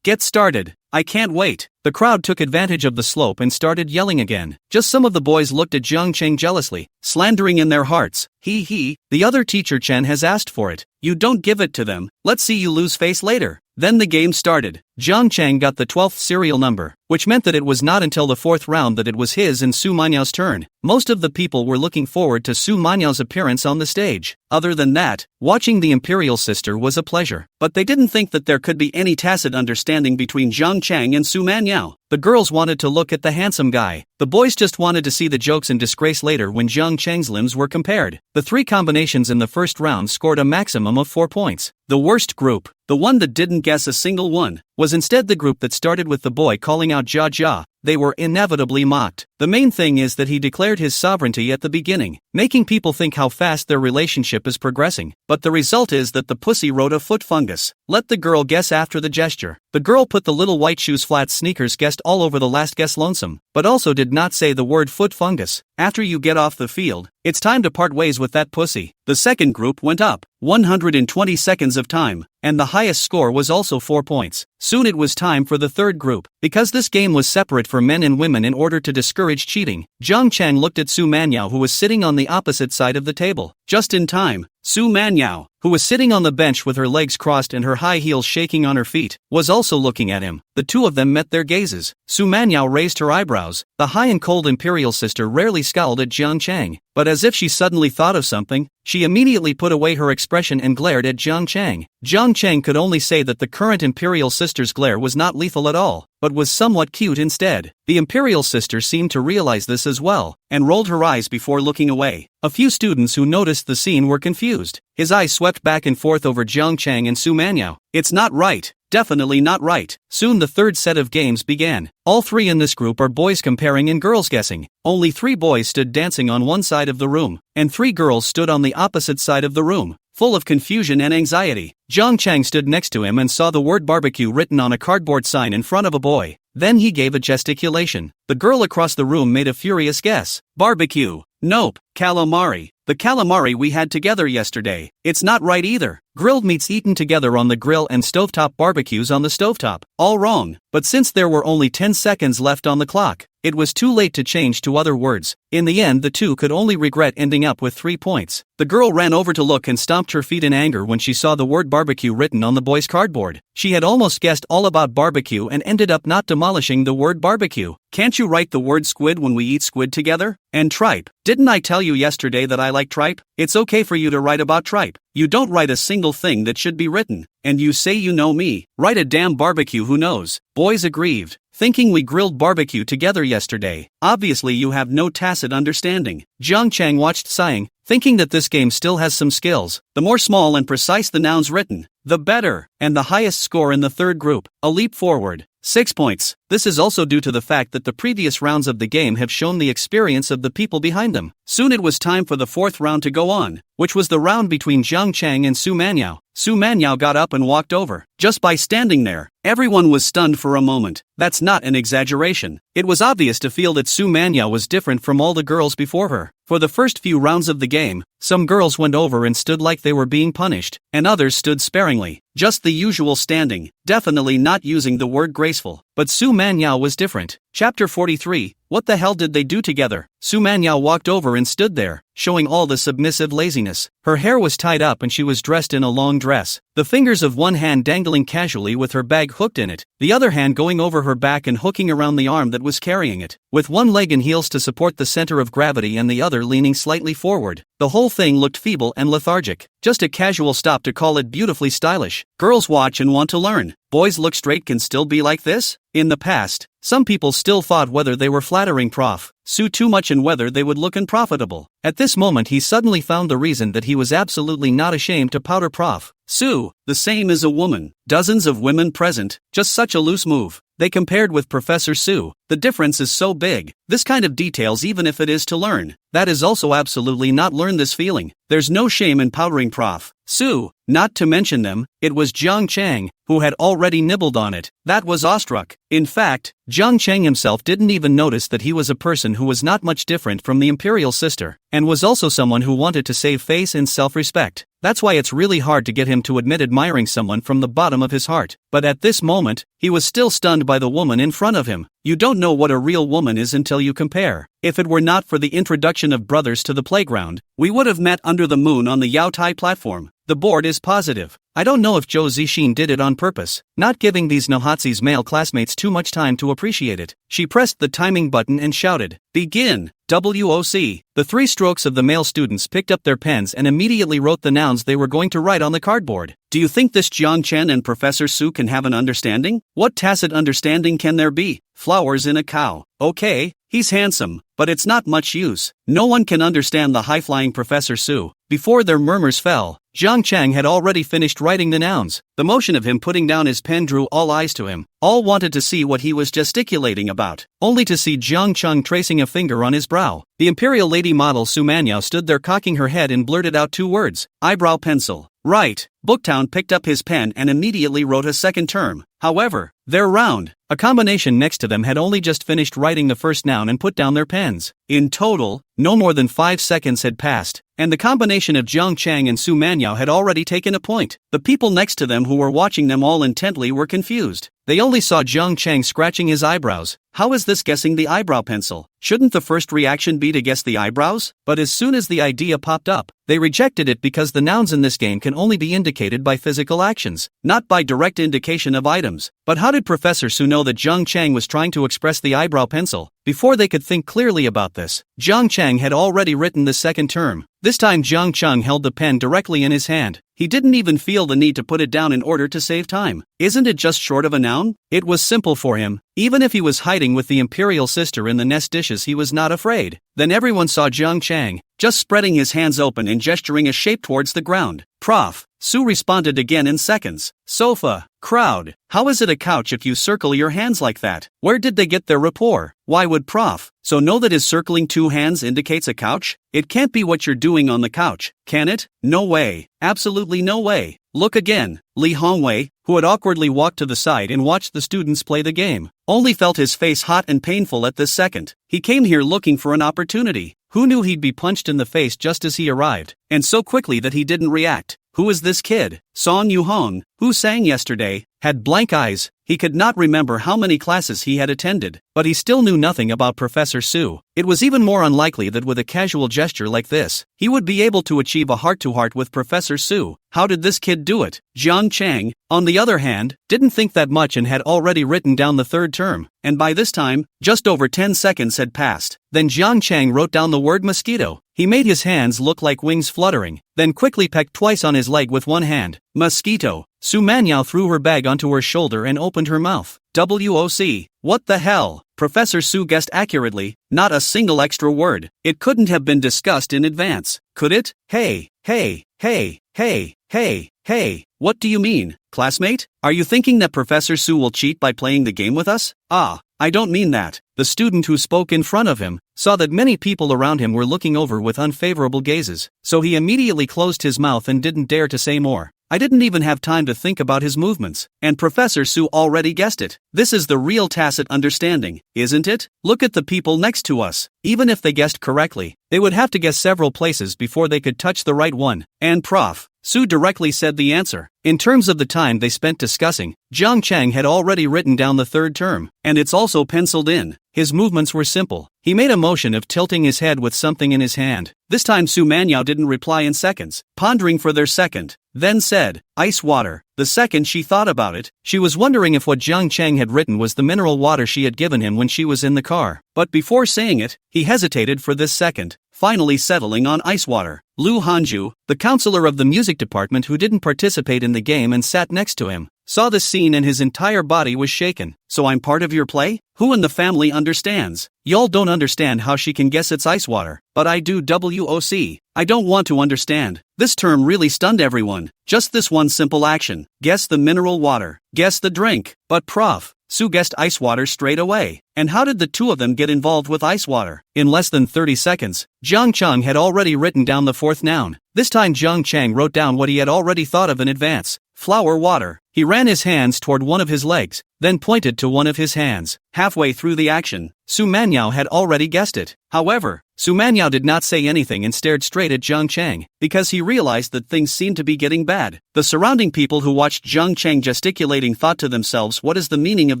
Get started. I can't wait." The crowd took advantage of the slope and started yelling again. Just some of the boys looked at Zhang Cheng jealously, slandering in their hearts. The other teacher Chen has asked for it. You don't give it to them. Let's see you lose face later. Then the game started. Zhang Cheng got the 12th serial number, which meant that it was not until the 4th round that it was his and Su Manyao's turn. Most of the people were looking forward to Su Manyao's appearance on the stage. Other than that, watching the Imperial Sister was a pleasure. But they didn't think that there could be any tacit understanding between Zhang Cheng and Su Manyao. The girls wanted to look at the handsome guy. The boys just wanted to see the jokes and disgrace later when Zhang Cheng's limbs were compared. The 3 combinations in the first round scored a maximum of 4 points. The worst group, the one that didn't guess a single one, was instead the group that started with the boy calling out Jia Jia. They were inevitably mocked. The main thing is that he declared his sovereignty at the beginning, making people think how fast their relationship is progressing. But the result is that the pussy wrote a foot fungus. Let the girl guess after the gesture. The girl put the little white shoes flat sneakers guessed all over the last guess lonesome, but also did not say the word foot fungus. After you get off the field, it's time to part ways with that pussy. The second group went up 120 seconds of time, and the highest score was also 4 points. Soon it was time for the third group. Because this game was separate for men and women in order to discourage cheating, Jiang Chang looked at Su Manyao, who was sitting on the opposite side of the table. Just in time, Su Manyao, who was sitting on the bench with her legs crossed and her high heels shaking on her feet, was also looking at him. The two of them met their gazes. Su Manyao raised her eyebrows. The high and cold imperial sister rarely scowled at Jiang Chang, but as if she suddenly thought of something, she immediately put away her expression and glared at Jiang Chang. Jiang Chang could only say that the current imperial sister's glare was not lethal at all, but was somewhat cute instead. The imperial sister seemed to realize this as well, and rolled her eyes before looking away. A few students who noticed the scene were confused. His eyes swept back and forth over Jiang Chang and Su Manyao. It's not right. Definitely not right. Soon the third set of games began. All three in this group are boys comparing and girls guessing. Only 3 boys stood dancing on one side of the room, and 3 girls stood on the opposite side of the room. Full of confusion and anxiety, Jiang Chang stood next to him and saw the word barbecue written on a cardboard sign in front of a boy. Then he gave a gesticulation. The girl across the room made a furious guess. Barbecue. Nope, calamari. The calamari we had together yesterday. It's not right either. Grilled meats eaten together on the grill and stovetop barbecues on the stovetop. All wrong. But since there were only 10 seconds left on the clock, it was too late to change to other words. In the end, the two could only regret ending up with 3 points. The girl ran over to look and stomped her feet in anger when she saw the word barbecue written on the boy's cardboard. She had almost guessed all about barbecue and ended up not demolishing the word barbecue. Can't you write the word squid when we eat squid together? And tripe. Didn't I tell you yesterday that I like tripe? It's okay for you to write about tripe. You don't write a single thing that should be written. And you say you know me. Write a damn barbecue, who knows? Boys aggrieved, thinking we grilled barbecue together yesterday. Obviously you have no tacit understanding. Jiang Chang watched sighing, thinking that this game still has some skills. The more small and precise the nouns written, the better. And the highest score in the third group, a leap forward. 6 points. This is also due to the fact that the previous rounds of the game have shown the experience of the people behind them. Soon it was time for the 4th round to go on, which was the round between Jiang Chang and Su Manyao. Su Manyao got up and walked over. Just by standing there, everyone was stunned for a moment. That's not an exaggeration. It was obvious to feel that Su Manyao was different from all the girls before her. For the first few rounds of the game, some girls went over and stood like they were being punished, and others stood sparingly. Just the usual standing, definitely not using the word graceful. But Su Manyao was different. Chapter 43, What the hell did they do together? Su Manyao walked over and stood there, showing all the submissive laziness. Her hair was tied up and she was dressed in a long dress, the fingers of one hand dangling casually with her bag hooked in it, the other hand going over her back and hooking around the arm that was carrying it, with one leg in heels to support the center of gravity and the other leaning slightly forward. The whole thing looked feeble and lethargic. Just a casual stop to call it beautifully stylish. Girls watch and want to learn. Boys look straight can still be like this? In the past, some people still thought whether they were flattering Prof. Su too much and whether they would look unprofitable. At this moment he suddenly found the reason that he was absolutely not ashamed to powder Prof. Su, the same as a woman. Dozens of women present, just such a loose move. They compared with Professor Su. The difference is so big. This kind of details, even if it is to learn, that is also absolutely not learn this feeling. There's no shame in powdering Prof. Su, not to mention them, it was Jiang Chang, who had already nibbled on it. That was awestruck. In fact, Jiang Chang himself didn't even notice that he was a person who was not much different from the imperial sister, and was also someone who wanted to save face and self-respect. That's why it's really hard to get him to admit admiring someone from the bottom of his heart. But at this moment, he was still stunned by the woman in front of him. You don't know what a real woman is until you compare. If it were not for the introduction of brothers to the playground, we would have met under the moon on the Yaotai platform. The board is positive. I don't know if Zhou Zixin did it on purpose, not giving these Nohatsu's male classmates too much time to appreciate it. She pressed the timing button and shouted, "Begin!" WOC. The 3 strokes of the male students picked up their pens and immediately wrote the nouns they were going to write on the cardboard. Do you think this Jiang Chen and Professor Su can have an understanding? What tacit understanding can there be? Flowers in a cow. Okay, he's handsome, but it's not much use. No one can understand the high-flying Professor Su. Before their murmurs fell, Jiang Chang had already finished writing the nouns. The motion of him putting down his pen drew all eyes to him. All wanted to see what he was gesticulating about, only to see Jiang Chang tracing a finger on his brow. The imperial lady model Su Manyao stood there cocking her head and blurted out 2 words, eyebrow pencil. Right. Booktown picked up his pen and immediately wrote a second term. However, their round, a combination next to them had only just finished writing the first noun and put down their pens. In total, no more than 5 seconds had passed, and the combination of Jiang Chang and Su Manyao had already taken a point. The people next to them who were watching them all intently were confused. They only saw Jiang Chang scratching his eyebrows. How is this guessing the eyebrow pencil? Shouldn't the first reaction be to guess the eyebrows? But as soon as the idea popped up, they rejected it because the nouns in this game can only be indicated by physical actions, not by direct indication of items. But how did Professor Su know that Jiang Chang was trying to express the eyebrow pencil? Before they could think clearly about this, Jiang Chang had already written the second term. This time Jiang Chang held the pen directly in his hand. He didn't even feel the need to put it down in order to save time. Isn't it just short of a noun? It was simple for him. Even if he was hiding with the imperial sister in the nest dishes, he was not afraid. Then everyone saw Jiang Chang, just spreading his hands open and gesturing a shape towards the ground. Prof. Su responded again in seconds. Sofa. Crowd. How is it a couch if you circle your hands like that? Where did they get their rapport? Why would Prof. So know that his circling two hands indicates a couch? It can't be what you're doing on the couch, can it? No way. Absolutely no way. Look again. Li Hongwei, who had awkwardly walked to the side and watched the students play the game, only felt his face hot and painful at this second. He came here looking for an opportunity. Who knew he'd be punched in the face just as he arrived, and so quickly that he didn't react? Who is this kid? Song Yu-hong, who sang yesterday, had blank eyes. He could not remember how many classes he had attended, but he still knew nothing about Professor Su. It was even more unlikely that with a casual gesture like this, he would be able to achieve a heart-to-heart with Professor Su. How did this kid do it? Jiang Chang, on the other hand, didn't think that much and had already written down the third term, and by this time, just over 10 seconds had passed. Then Jiang Chang wrote down the word mosquito. He made his hands look like wings fluttering, then quickly pecked twice on his leg with one hand. Mosquito. Su Manyao threw her bag onto her shoulder and opened her mouth. WOC. What the hell? Professor Su guessed accurately, not a single extra word. It couldn't have been discussed in advance, could it? Hey, hey, hey, hey, hey, hey. What do you mean, classmate? Are you thinking that Professor Su will cheat by playing the game with us? I don't mean that. The student who spoke in front of him saw that many people around him were looking over with unfavorable gazes, so he immediately closed his mouth and didn't dare to say more. I didn't even have time to think about his movements, and Professor Su already guessed it. This is the real tacit understanding, isn't it? Look at the people next to us. Even if they guessed correctly, they would have to guess several places before they could touch the right one. And Prof. Su directly said the answer. In terms of the time they spent discussing, Jiang Chang had already written down the third term, and it's also penciled in. His movements were simple. He made a motion of tilting his head with something in his hand. This time Su Manyao didn't reply in seconds, pondering for their second, then said, ice water. The second she thought about it, she was wondering if what Jiang Chang had written was the mineral water she had given him when she was in the car. But before saying it, he hesitated for this second, finally settling on ice water. Lu Hanju, the counselor of the music department who didn't participate in the game and sat next to him, saw this scene and his entire body was shaken. So I'm part of your play? Who in the family understands? Y'all don't understand how she can guess it's ice water, but I do. WOC. I don't want to understand. This term really stunned everyone. Just this one simple action. Guess the mineral water. Guess the drink. But Prof. Su guessed ice water straight away. And how did the two of them get involved with ice water? In less than 30 seconds, Jiang Chang had already written down the fourth noun. This time Jiang Chang wrote down what he had already thought of in advance. Flower water. He ran his hands toward one of his legs, then pointed to one of his hands. Halfway through the action, Su Manyao had already guessed it. However, Su Manyao did not say anything and stared straight at Jiang Chang, because he realized that things seemed to be getting bad. The surrounding people who watched Jiang Chang gesticulating thought to themselves, what is the meaning of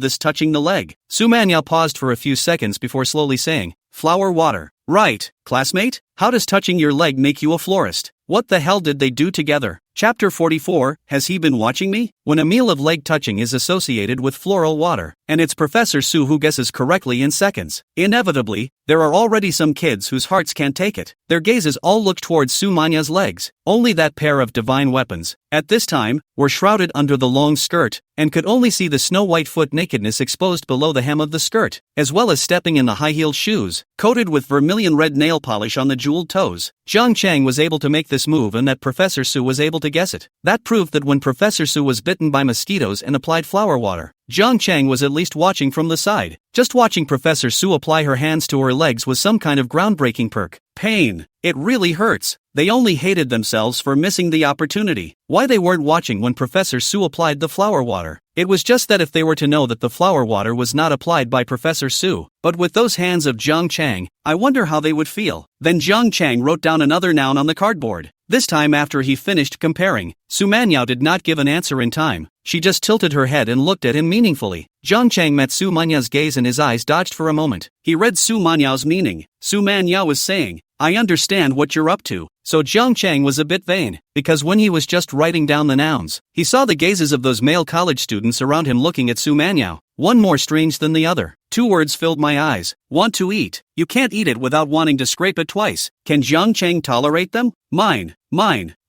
this touching the leg? Su Manyao paused for a few seconds before slowly saying, flower water. Right, classmate? How does touching your leg make you a florist? What the hell did they do together? Chapter 44, Has he been watching me? When a meal of leg touching is associated with floral water, and it's Professor Su who guesses correctly in seconds, inevitably, there are already some kids whose hearts can't take it. Their gazes all look towards Su Manya's legs. Only that pair of divine weapons, at this time, were shrouded under the long skirt, and could only see the snow-white foot nakedness exposed below the hem of the skirt, as well as stepping in the high-heeled shoes, coated with vermilion red nail polish on the jeweled toes. Jiang Chang was able to make this move and that Professor Su was able to guess it. That proved that when Professor Su was bitten by mosquitoes and applied flower water, Jiang Chang was at least watching from the side. Just watching Professor Su apply her hands to her legs was some kind of groundbreaking perk. Pain. It really hurts. They only hated themselves for missing the opportunity. Why they weren't watching when Professor Su applied the flower water. It was just that if they were to know that the flower water was not applied by Professor Su, but with those hands of Jiang Chang, I wonder how they would feel. Then Jiang Chang wrote down another noun on the cardboard. This time after he finished comparing, Su Manyao did not give an answer in time. she just tilted her head and looked at him meaningfully. Jiang Chang met Su Manyao's gaze and his eyes dodged for a moment. He read Su Manyao's meaning. Su Manyao was saying, "I understand what you're up to." So Jiang Chang was a bit vain, because when he was just writing down the nouns, he saw the gazes of those male college students around him looking at Su Manyao, one more strange than the other. Two words filled my eyes. Want to eat. You can't eat it without wanting to scrape it twice. Can Jiang Chang tolerate them? Mine,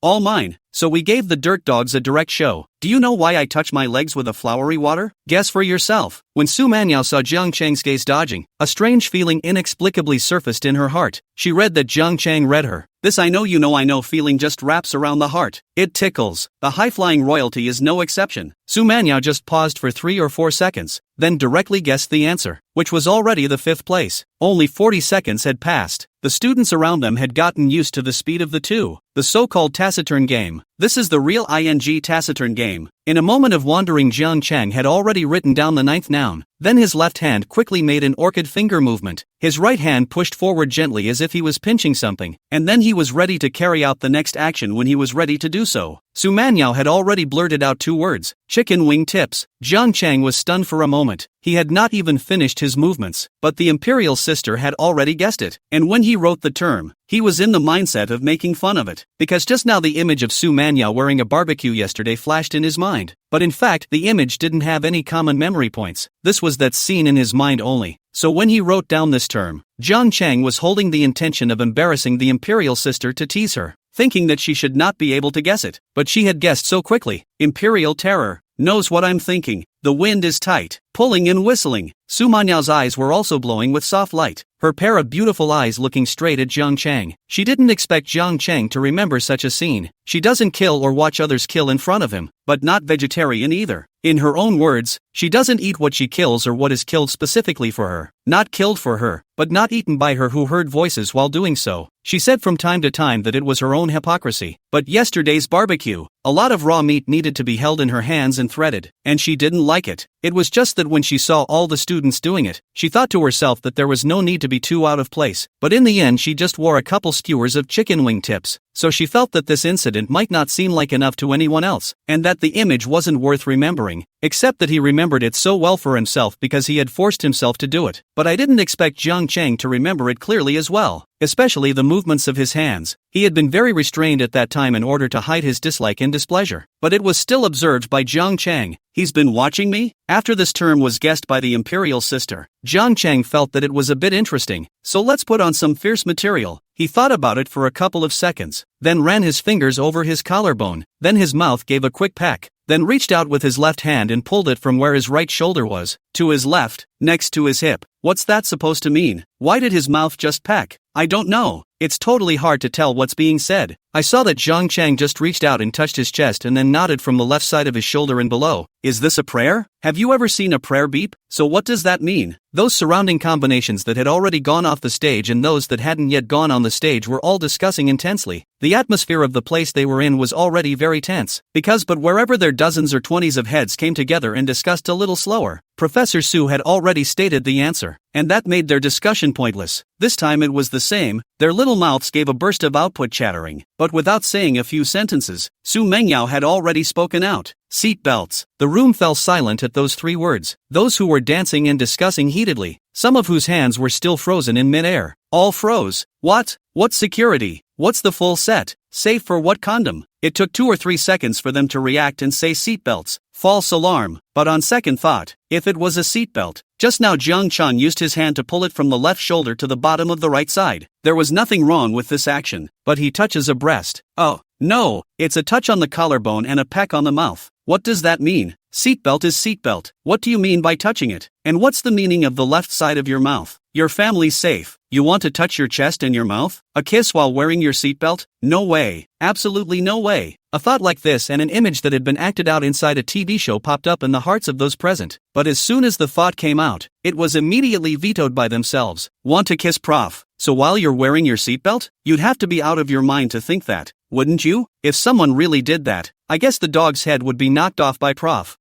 all mine. So we gave the dirt dogs a direct show. Do you know why I touch my legs with a flowery water? Guess for yourself. When Su Manyao saw Jiang Chang's gaze dodging, a strange feeling inexplicably surfaced in her heart. She read that Jiang Chang read her. This I know feeling just wraps around the heart. It tickles. The high-flying royalty is no exception. Su Manyao just paused for 3 or 4 seconds, then directly guessed the answer, which was already the 5th place. Only 40 seconds had passed. The students around them had gotten used to the speed of the two. The so-called taciturn game. This is the real taciturn game. In a moment of wandering, Jiang Chang had already written down the 9th noun. Then his left hand quickly made an orchid finger movement. His right hand pushed forward gently as if he was pinching something, and then he was ready to carry out the next action when he was ready to do so. Su Manyao had already blurted out 2 words, chicken wing tips. Jiang Chang was stunned for a moment. He had not even finished his movements, but the imperial sister had already guessed it, and when he wrote the term, he was in the mindset of making fun of it, because just now the image of Su Manyao wearing a barbecue yesterday flashed in his mind. But in fact, the image didn't have any common memory points. This was that scene in his mind only. So when he wrote down this term, Jiang Chang was holding the intention of embarrassing the imperial sister to tease her, thinking that she should not be able to guess it, but she had guessed so quickly. Imperial terror. Knows what I'm thinking. The wind is tight, pulling and whistling. Su Manyao's eyes were also glowing with soft light, her pair of beautiful eyes looking straight at Jiang Chang. She didn't expect Jiang Chang to remember such a scene. She doesn't kill or watch others kill in front of him, but not vegetarian either. In her own words, she doesn't eat what she kills or what is killed specifically for her. Not killed for her, but not eaten by her who heard voices while doing so. She said from time to time that it was her own hypocrisy. But yesterday's barbecue, a lot of raw meat needed to be held in her hands and threaded, and she didn't like it. It was just that when she saw all the students doing it, she thought to herself that there was no need to be too out of place. But in the end she just wore a couple skewers of chicken wing tips. So she felt that this incident might not seem like enough to anyone else, and that the image wasn't worth remembering, except that he remembered it so well for himself because he had forced himself to do it. But I didn't expect Jiang Chang to remember it clearly as well, especially the movements of his hands. He had been very restrained at that time in order to hide his dislike and displeasure, but it was still observed by Jiang Chang. He's been watching me? After this term was guessed by the imperial sister, Jiang Chang felt that it was a bit interesting, so let's put on some fierce material. He thought about it for a couple of seconds, then ran his fingers over his collarbone, then his mouth gave a quick peck, then reached out with his left hand and pulled it from where his right shoulder was, to his left, next to his hip. What's that supposed to mean? Why did his mouth just peck? I don't know. It's totally hard to tell what's being said. I saw that Jiang Chang just reached out and touched his chest and then nodded from the left side of his shoulder and below. Is this a prayer? Have you ever seen a prayer beep? So what does that mean? Those surrounding combinations that had already gone off the stage and those that hadn't yet gone on the stage were all discussing intensely. The atmosphere of the place they were in was already very tense, but wherever their dozens or 20s of heads came together and discussed a little slower, Professor Su had already stated the answer, and that made their discussion pointless. This time it was the same. Their little mouths gave a burst of output chattering, but without saying a few sentences, Su Mengyao had already spoken out. Seat belts. The room fell silent at those 3 words. Those who were dancing and discussing heatedly, some of whose hands were still frozen in midair, all froze. What? What security? What's the full set? Safe for what condom? It took 2 or 3 seconds for them to react and say seatbelts. False alarm. But on second thought, if it was a seatbelt, just now Jiang Chang used his hand to pull it from the left shoulder to the bottom of the right side. There was nothing wrong with this action, but he touches a breast. Oh, no, it's a touch on the collarbone and a peck on the mouth. What does that mean? Seatbelt is seatbelt. What do you mean by touching it? And what's the meaning of the left side of your mouth? Your family's safe. You want to touch your chest and your mouth? A kiss while wearing your seatbelt? No way. Absolutely no way. A thought like this and an image that had been acted out inside a TV show popped up in the hearts of those present. But as soon as the thought came out, it was immediately vetoed by themselves. Want to kiss prof? So while you're wearing your seatbelt? You'd have to be out of your mind to think that, wouldn't you? If someone really did that, I guess the dog's head would be knocked off by prof.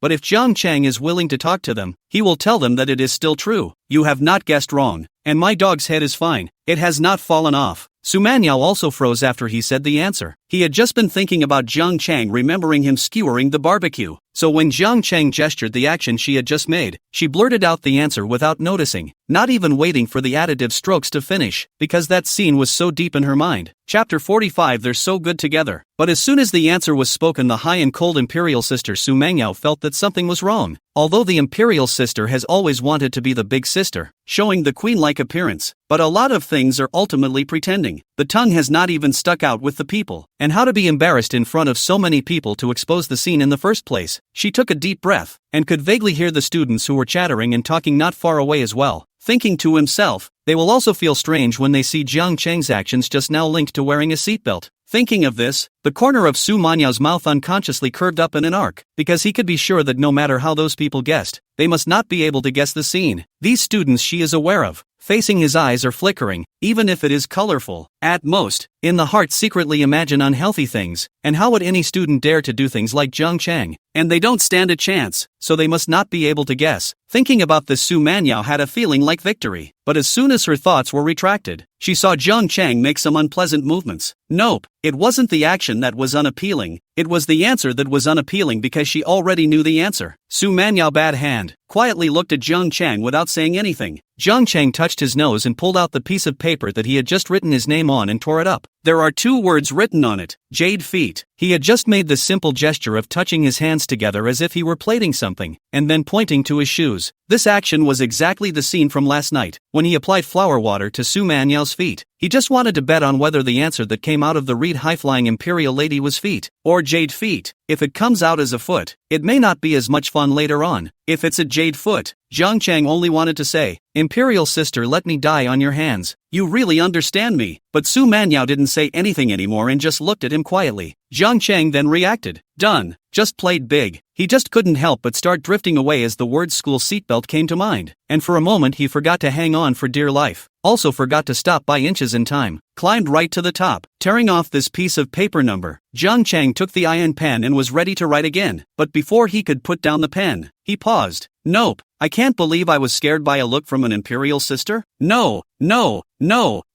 But if Jiang Chang is willing to talk to them, he will tell them that it is still true. You have not guessed wrong, and my dog's head is fine. It has not fallen off. Su Manyao also froze after he said the answer. He had just been thinking about Jiang Chang, remembering him skewering the barbecue. So when Jiang Chang gestured the action she had just made, she blurted out the answer without noticing, not even waiting for the additive strokes to finish, because that scene was so deep in her mind. Chapter 45. They're so good together. But as soon as the answer was spoken, the high and cold imperial sister Su Manyao felt that something was wrong. Although the imperial sister has always wanted to be the big sister, showing the queen-like appearance, but a lot of things are ultimately pretending. The tongue has not even stuck out with the people, and how to be embarrassed in front of so many people to expose the scene in the first place. She took a deep breath, and could vaguely hear the students who were chattering and talking not far away as well, thinking to himself, they will also feel strange when they see Jiang Chang's actions just now linked to wearing a seatbelt. Thinking of this, the corner of Su Manyao's mouth unconsciously curved up in an arc, because he could be sure that no matter how those people guessed, they must not be able to guess the scene. These students she is aware of, facing his eyes are flickering, even if it is colorful. At most, in the heart secretly imagine unhealthy things, and how would any student dare to do things like Jiang Chang? And they don't stand a chance, so they must not be able to guess. Thinking about this, Su Manyao had a feeling like victory, but as soon as her thoughts were retracted, she saw Jiang Chang make some unpleasant movements. Nope, it wasn't the action that was unappealing, it was the answer that was unappealing because she already knew the answer. Su Manyao bad hand, quietly looked at Jiang Chang without saying anything. Jiang Chang touched his nose and pulled out the piece of paper that he had just written his name on and tore it up. There are 2 words written on it, Jade Feet. He had just made the simple gesture of touching his hands together as if he were plating something, and then pointing to his shoes. This action was exactly the scene from last night, when he applied flower water to Su Manyao's feet. He just wanted to bet on whether the answer that came out of the reed high-flying imperial lady was feet, or jade feet. If it comes out as a foot, it may not be as much fun later on. If it's a jade foot, Jiang Chang only wanted to say, Imperial sister, let me die on your hands. You really understand me. But Su Manyao didn't say anything anymore and just looked at him quietly. Jiang Chang then reacted. Done. Just played big. He just couldn't help but start drifting away as the word school seatbelt came to mind. And for a moment he forgot to hang on for dear life. Also forgot to stop by inches in time. Climbed right to the top, tearing off this piece of paper number. Jiang Chang took the iron pen and was ready to write again. But before he could put down the pen, he paused. Nope. I can't believe I was scared by a look from an imperial sister. No,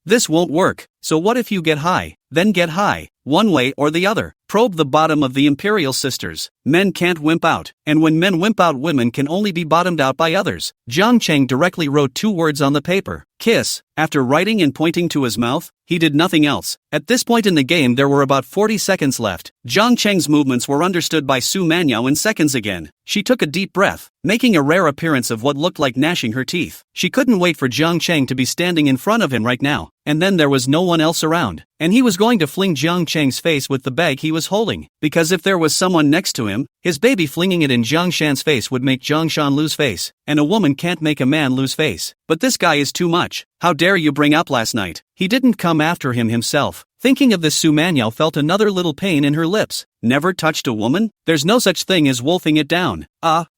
this won't work. So what if you get high? Then get high, one way or the other. Probe the bottom of the imperial sisters. Men can't wimp out, and when men wimp out, women can only be bottomed out by others. Jiang Chang directly wrote 2 words on the paper. Kiss. After writing and pointing to his mouth, he did nothing else. At this point in the game there were about 40 seconds left. Jiang Chang's movements were understood by Su Manyao in seconds again. She took a deep breath, making a rare appearance of what looked like gnashing her teeth. She couldn't wait for Jiang Chang to be standing in front of him right now, and then there was no one else around. And he was going to fling Jiang Chang's face with the bag he was holding, because if there was someone next to him, his baby flinging it in Jiang Shan's face would make Jiang Shan lose face, and a woman can't make a man lose face. But this guy is too much. How dare you bring up last night? He didn't come after him himself. Thinking of this, Su Manyao felt another little pain in her lips. Never touched a woman? There's no such thing as wolfing it down.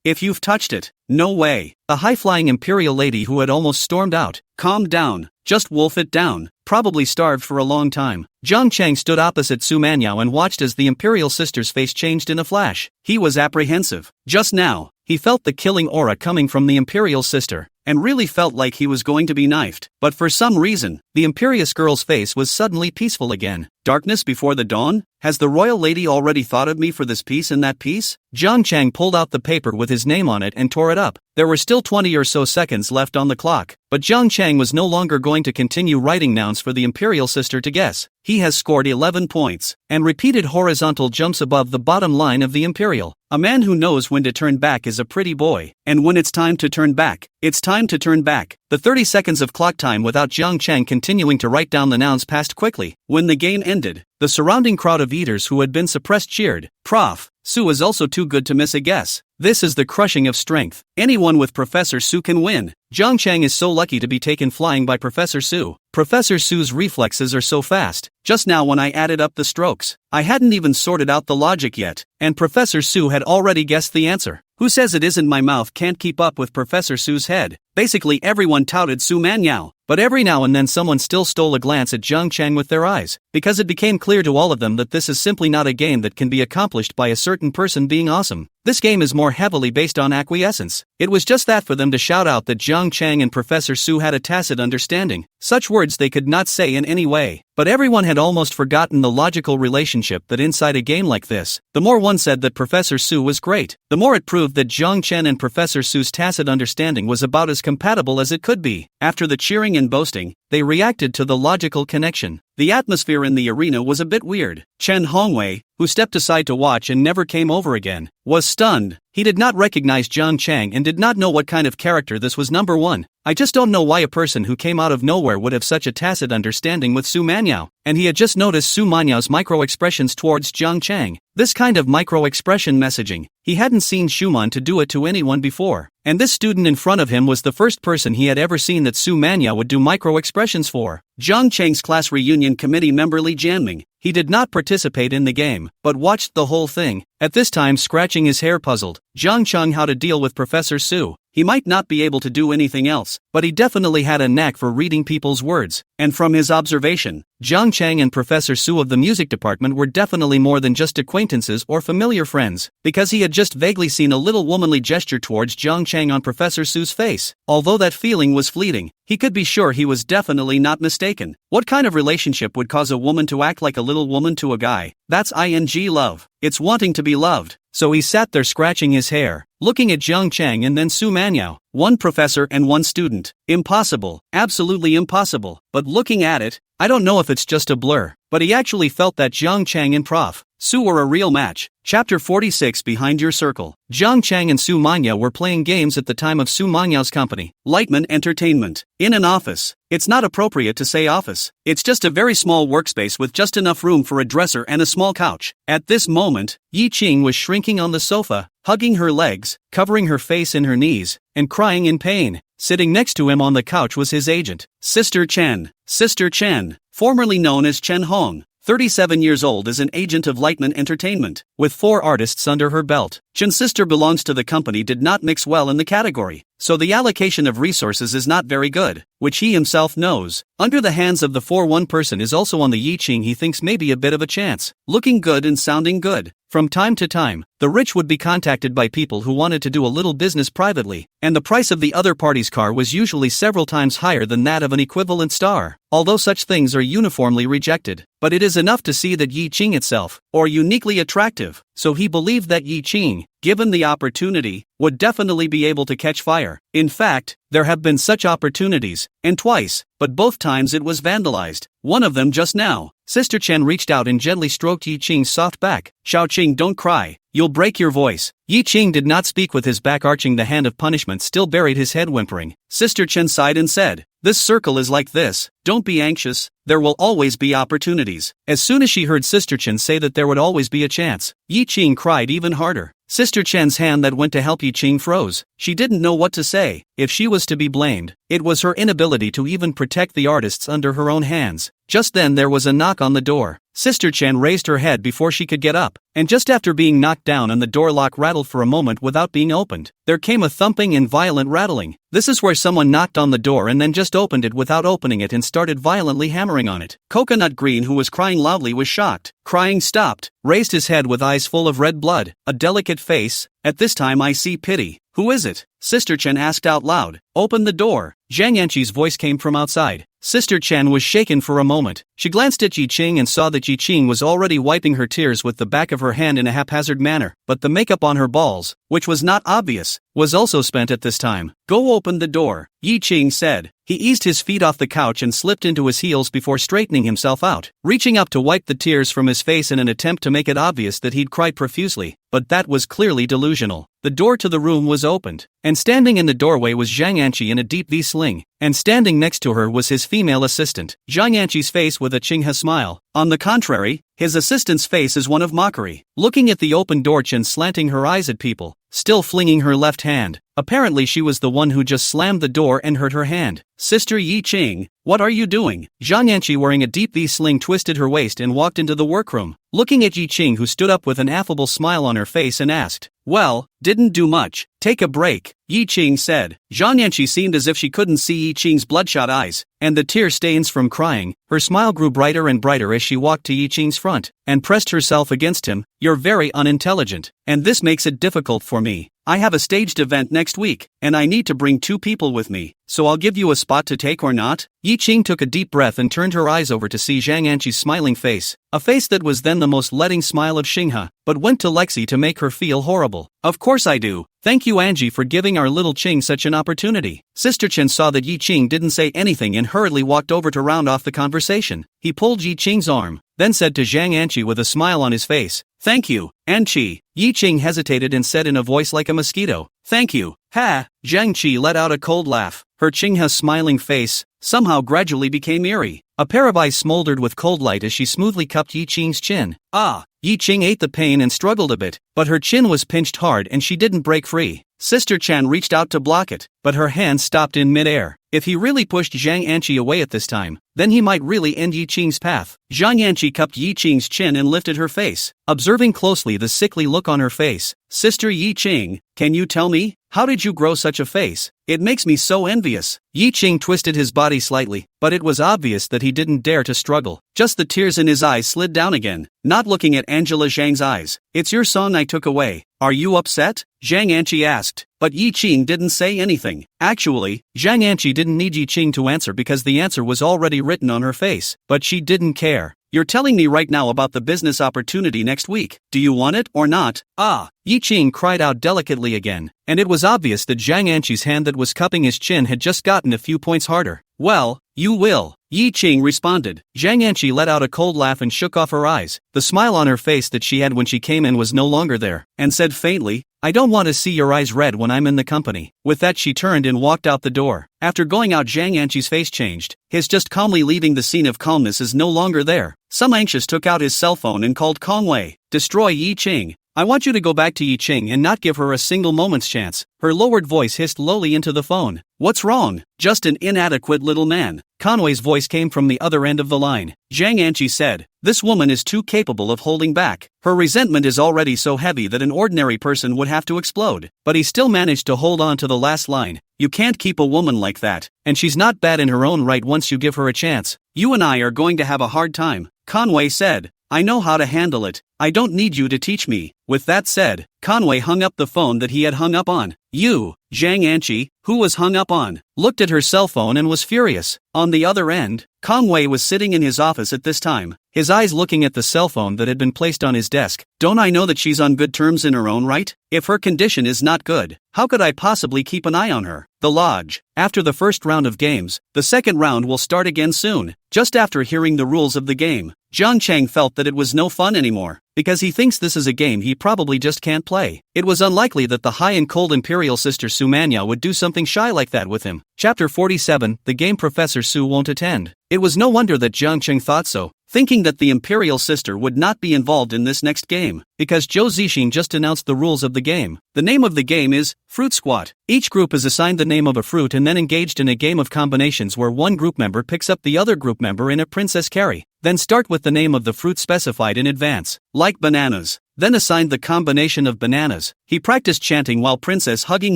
If you've touched it. No way. The high-flying imperial lady who had almost stormed out. Calm down. Just wolf it down. Probably starved for a long time. Jiang Chang stood opposite Su Manyao and watched as the imperial sister's face changed in a flash. He was apprehensive. Just now, he felt the killing aura coming from the imperial sister, and really felt like he was going to be knifed. But for some reason, the imperious girl's face was suddenly peaceful again. Darkness before the dawn? Has the royal lady already thought of me for this piece and that piece? Jiang Chang pulled out the paper with his name on it and tore it up. There were still 20 or so seconds left on the clock, but Jiang Chang was no longer going to continue writing nouns for the imperial sister to guess. He has scored 11 points, and repeated horizontal jumps above the bottom line of the imperial. A man who knows when to turn back is a pretty boy, and when it's time to turn back, it's time to turn back. The 30 seconds of clock time without Jiang Chang continuing to write down the nouns passed quickly. When the game ended, the surrounding crowd of eaters who had been suppressed cheered. Prof. Su is also too good to miss a guess. This is the crushing of strength. Anyone with Professor Su can win. Jiang Chang is so lucky to be taken flying by Professor Su. Professor Su's reflexes are so fast. Just now when I added up the strokes, I hadn't even sorted out the logic yet, and Professor Su had already guessed the answer. Who says it isn't? My mouth can't keep up with Professor Su's head. Basically everyone touted Su Manyao, but every now and then someone still stole a glance at Zhang Chang with their eyes, because it became clear to all of them that this is simply not a game that can be accomplished by a certain person being awesome. This game is more heavily based on acquiescence. It was just that for them to shout out that Zhang Chang and Professor Su had a tacit understanding, such words they could not say in any way. But everyone had almost forgotten the logical relationship that inside a game like this, the more one said that Professor Su was great, the more it proved that Zhang Chen and Professor Su's tacit understanding was about as compatible as it could be. After the cheering and boasting, they reacted to the logical connection. The atmosphere in the arena was a bit weird. Chen Hongwei, who stepped aside to watch and never came over again, was stunned. He did not recognize Zhang Chang and did not know what kind of character this was. Number 1. I just don't know why a person who came out of nowhere would have such a tacit understanding with Su Manyao, and he had just noticed Su Manyao's micro-expressions towards Zhang Chang. This kind of micro-expression messaging, he hadn't seen Schumann to do it to anyone before, and this student in front of him was the first person he had ever seen that Su Manyao would do micro-expressions for. Zhang Chang's class reunion committee member Li Jianming. He did not participate in the game, but watched the whole thing, at this time scratching his hair puzzled. Zhang Chang how to deal with Professor Su. He might not be able to do anything else, but he definitely had a knack for reading people's words, and from his observation, Zhang Chang and Professor Su of the music department were definitely more than just acquaintances or familiar friends, because he had just vaguely seen a little womanly gesture towards Zhang Chang on Professor Su's face. Although that feeling was fleeting, he could be sure he was definitely not mistaken. What kind of relationship would cause a woman to act like a little woman to a guy? That's ing love. It's wanting to be loved. So he sat there scratching his hair, looking at Zhang Chang and then Su Manyao. One professor and one student. Impossible. Absolutely impossible. But looking at it, I don't know if it's just a blur, but he actually felt that Zhang Chang and Prof. Su were a real match. Chapter 46 Behind Your Circle. Zhang Chang and Su Manyao were playing games at the time of Su Manyao's company, Lightman Entertainment, in an office. It's not appropriate to say office. It's just a very small workspace with just enough room for a dresser and a small couch. At this moment, Yi Qing was shrinking on the sofa, hugging her legs, covering her face in her knees, and crying in pain. Sitting next to him on the couch was his agent, Sister Chen. Sister Chen, formerly known as Chen Hong, 37 years old, is an agent of Lightman Entertainment, with 4 artists under her belt. Chen's sister belongs to the company did not mix well in the category, so the allocation of resources is not very good, which he himself knows. Under the hands of the 4 one person is also on the Yi Qing he thinks may be a bit of a chance, looking good and sounding good. From time to time, the rich would be contacted by people who wanted to do a little business privately, and the price of the other party's car was usually several times higher than that of an equivalent star, although such things are uniformly rejected. But it is enough to see that Yi Qing itself, or uniquely attractive, so he believed that Yi Qing, given the opportunity, would definitely be able to catch fire. In fact, there have been such opportunities, and twice, but both times it was vandalized. One of them just now. Sister Chen reached out and gently stroked Yi Qing's soft back. Xiao Qing, don't cry, you'll break your voice. Yi Qing did not speak, with his back arching, the hand of punishment still buried, his head whimpering. Sister Chen sighed and said, this circle is like this, don't be anxious, there will always be opportunities. As soon as she heard Sister Chen say that there would always be a chance, Yi Qing cried even harder. Sister Chen's hand that went to help Yi Qing froze. She didn't know what to say. If she was to be blamed, it was her inability to even protect the artists under her own hands. Just then there was a knock on the door. Sister Chen raised her head before she could get up, and just after being knocked down and the door lock rattled for a moment without being opened, there came a thumping and violent rattling. This is where someone knocked on the door and then just opened it without opening it and started violently hammering on it. Coconut Green, who was crying loudly, was shocked. Crying stopped, raised his head with eyes full of red blood, a delicate face. At this time I see pity. Who is it? Sister Chen asked out loud. Open the door. Zhang Yanqi's voice came from outside. Sister Chen was shaken for a moment. She glanced at Yi Qing and saw that Yi Qing was already wiping her tears with the back of her hand in a haphazard manner, but the makeup on her balls, which was not obvious, was also spent at this time. Go open the door, Yi Qing said. He eased his feet off the couch and slipped into his heels before straightening himself out, reaching up to wipe the tears from his face in an attempt to make it obvious that he'd cried profusely, but that was clearly delusional. The door to the room was opened, and standing in the doorway was Zhang Yanqi in a deep V-sling, and standing next to her was his female assistant. Zhang Yanqi's face with a Qinghe smile. On the contrary, his assistant's face is one of mockery, looking at the open door, Chen slanting her eyes at people, still flinging her left hand. Apparently she was the one who just slammed the door and hurt her hand. Sister Yi Qing, what are you doing? Zhang Yanqi, wearing a deep V-sling, twisted her waist and walked into the workroom, looking at Yi Qing, who stood up with an affable smile on her face and asked, well, didn't do much. Take a break, Yi Qing said. Zhang Yanqi seemed as if she couldn't see Yi Qing's bloodshot eyes, and the tear stains from crying. Her smile grew brighter and brighter as she walked to Yi Qing's front, and pressed herself against him. You're very unintelligent, and this makes it difficult for me. I have a staged event next week, and I need to bring 2 people with me, so I'll give you a spot to take or not? Yi Qing took a deep breath and turned her eyes over to see Zhang Yanqi's smiling face, a face that was then the most letting smile of Xinghe, but went to Lexi to make her feel horrible. Of course I do. Thank you, Angie, for giving our little Qing such an opportunity. Sister Chen saw that Yi Qing didn't say anything and hurriedly walked over to round off the conversation. He pulled Yi Qing's arm, then said to Zhang Yanqi with a smile on his face, thank you, Anqi. Yi Qing hesitated and said in a voice like a mosquito, thank you. Ha! Zhang Qi let out a cold laugh. Her Qinghe's smiling face somehow gradually became eerie. A pair of eyes smoldered with cold light as she smoothly cupped Yi Qing's chin. Ah! Yi Qing ate the pain and struggled a bit, but her chin was pinched hard and she didn't break free. Sister Chen reached out to block it, but her hand stopped in midair. If he really pushed Zhang Yanqi away at this time, then he might really end Yi Qing's path. Zhang Yanqi cupped Yi Qing's chin and lifted her face, observing closely the sickly look on her face. Sister Yi Qing, can you tell me, how did you grow such a face? It makes me so envious. Yi Qing twisted his body slightly, but it was obvious that he didn't dare to struggle. Just the tears in his eyes slid down again, not looking at Angela Zhang's eyes. It's your song I took away. Are you upset? Zhang Yanqi asked, but Yi Qing didn't say anything. Actually, Zhang Yanqi didn't need Yi Qing to answer because the answer was already written on her face, but she didn't care. You're telling me right now about the business opportunity next week. Do you want it or not? Ah! Yi Qing cried out delicately again, and it was obvious that Zhang Yanqi's hand that was cupping his chin had just gotten a few points harder. Well, you will, Yi Qing responded. Zhang Yanqi let out a cold laugh and shook off her eyes. The smile on her face that she had when she came in was no longer there, and said faintly, I don't want to see your eyes red when I'm in the company. With that she turned and walked out the door. After going out, Zhang Yanqi's face changed. His just calmly leaving the scene of calmness is no longer there. Some anxious took out his cell phone and called Kongwei. Destroy Yi Qing. I want you to go back to Yi Qing and not give her a single moment's chance. Her lowered voice hissed lowly into the phone. What's wrong? Just an inadequate little man. Conway's voice came from the other end of the line. Zhang Yanqi said, this woman is too capable of holding back. Her resentment is already so heavy that an ordinary person would have to explode. But he still managed to hold on to the last line. You can't keep a woman like that. And she's not bad in her own right once you give her a chance. You and I are going to have a hard time, Conway said. I know how to handle it. I don't need you to teach me. With that said, Conway hung up the phone that he had hung up on. You, Zhang Yanqi, who was hung up on, looked at her cell phone and was furious. On the other end, Conway was sitting in his office at this time, his eyes looking at the cell phone that had been placed on his desk. Don't I know that she's on good terms in her own right? If her condition is not good, how could I possibly keep an eye on her? The lodge. After the first round of games, the second round will start again soon. Just after hearing the rules of the game, Jiang Cheng felt that it was no fun anymore, because he thinks this is a game he probably just can't play. It was unlikely that the high and cold imperial sister Su Manya would do something shy like that with him. Chapter 47, The Game Professor Su Won't Attend. It was no wonder that Jiang Cheng thought so, thinking that the imperial sister would not be involved in this next game, because Zhou Zixin just announced the rules of the game. The name of the game is Fruit Squat. Each group is assigned the name of a fruit and then engaged in a game of combinations where one group member picks up the other group member in a princess carry. Then start with the name of the fruit specified in advance, like bananas. Then assigned the combination of bananas. He practiced chanting while Princess hugging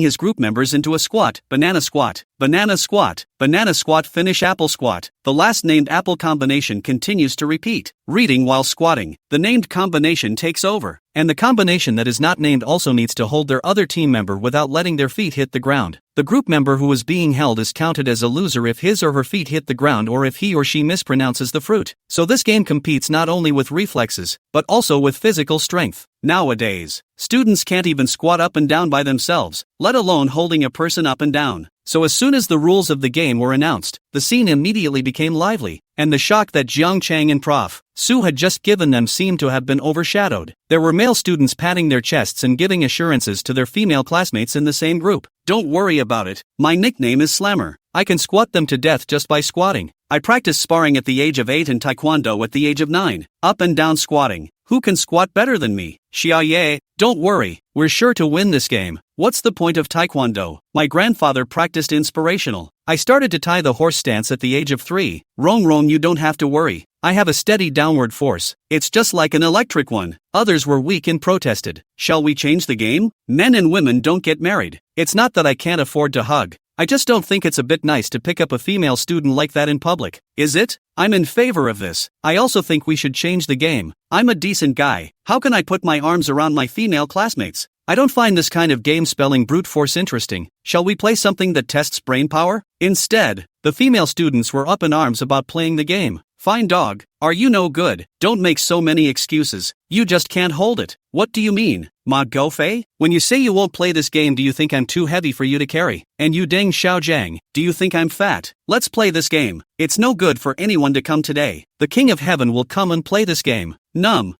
his group members into a squat, banana squat, banana squat, banana squat, finish apple squat. The last named apple combination continues to repeat, reading while squatting. The named combination takes over, and the combination that is not named also needs to hold their other team member without letting their feet hit the ground. The group member who is being held is counted as a loser if his or her feet hit the ground or if he or she mispronounces the fruit. So this game competes not only with reflexes, but also with physical strength. Nowadays, students can't even squat up and down by themselves, let alone holding a person up and down. So as soon as the rules of the game were announced, the scene immediately became lively, and the shock that Jiang Cheng and Prof. Su had just given them seemed to have been overshadowed. There were male students patting their chests and giving assurances to their female classmates in the same group. Don't worry about it, my nickname is Slammer. I can squat them to death just by squatting. I practiced sparring at the age of 8 and taekwondo at the age of 9. Up and down squatting. Who can squat better than me? Xia Ye, don't worry, we're sure to win this game. What's the point of taekwondo? My grandfather practiced inspirational. I started to tie the horse stance at the age of 3. Rong, you don't have to worry. I have a steady downward force. It's just like an electric one. Others were weak and protested. Shall we change the game? Men and women don't get married. It's not that I can't afford to hug. I just don't think it's a bit nice to pick up a female student like that in public. Is it? I'm in favor of this. I also think we should change the game. I'm a decent guy. How can I put my arms around my female classmates? I don't find this kind of game spelling brute force interesting. Shall we play something that tests brain power? Instead, the female students were up in arms about playing the game. Fine dog, are you no good? Don't make so many excuses. You just can't hold it. What do you mean, Ma Gofei? When you say you won't play this game, do you think I'm too heavy for you to carry? And you Deng Xiaojiang, do you think I'm fat? Let's play this game. It's no good for anyone to come today. The King of Heaven will come and play this game. Numb.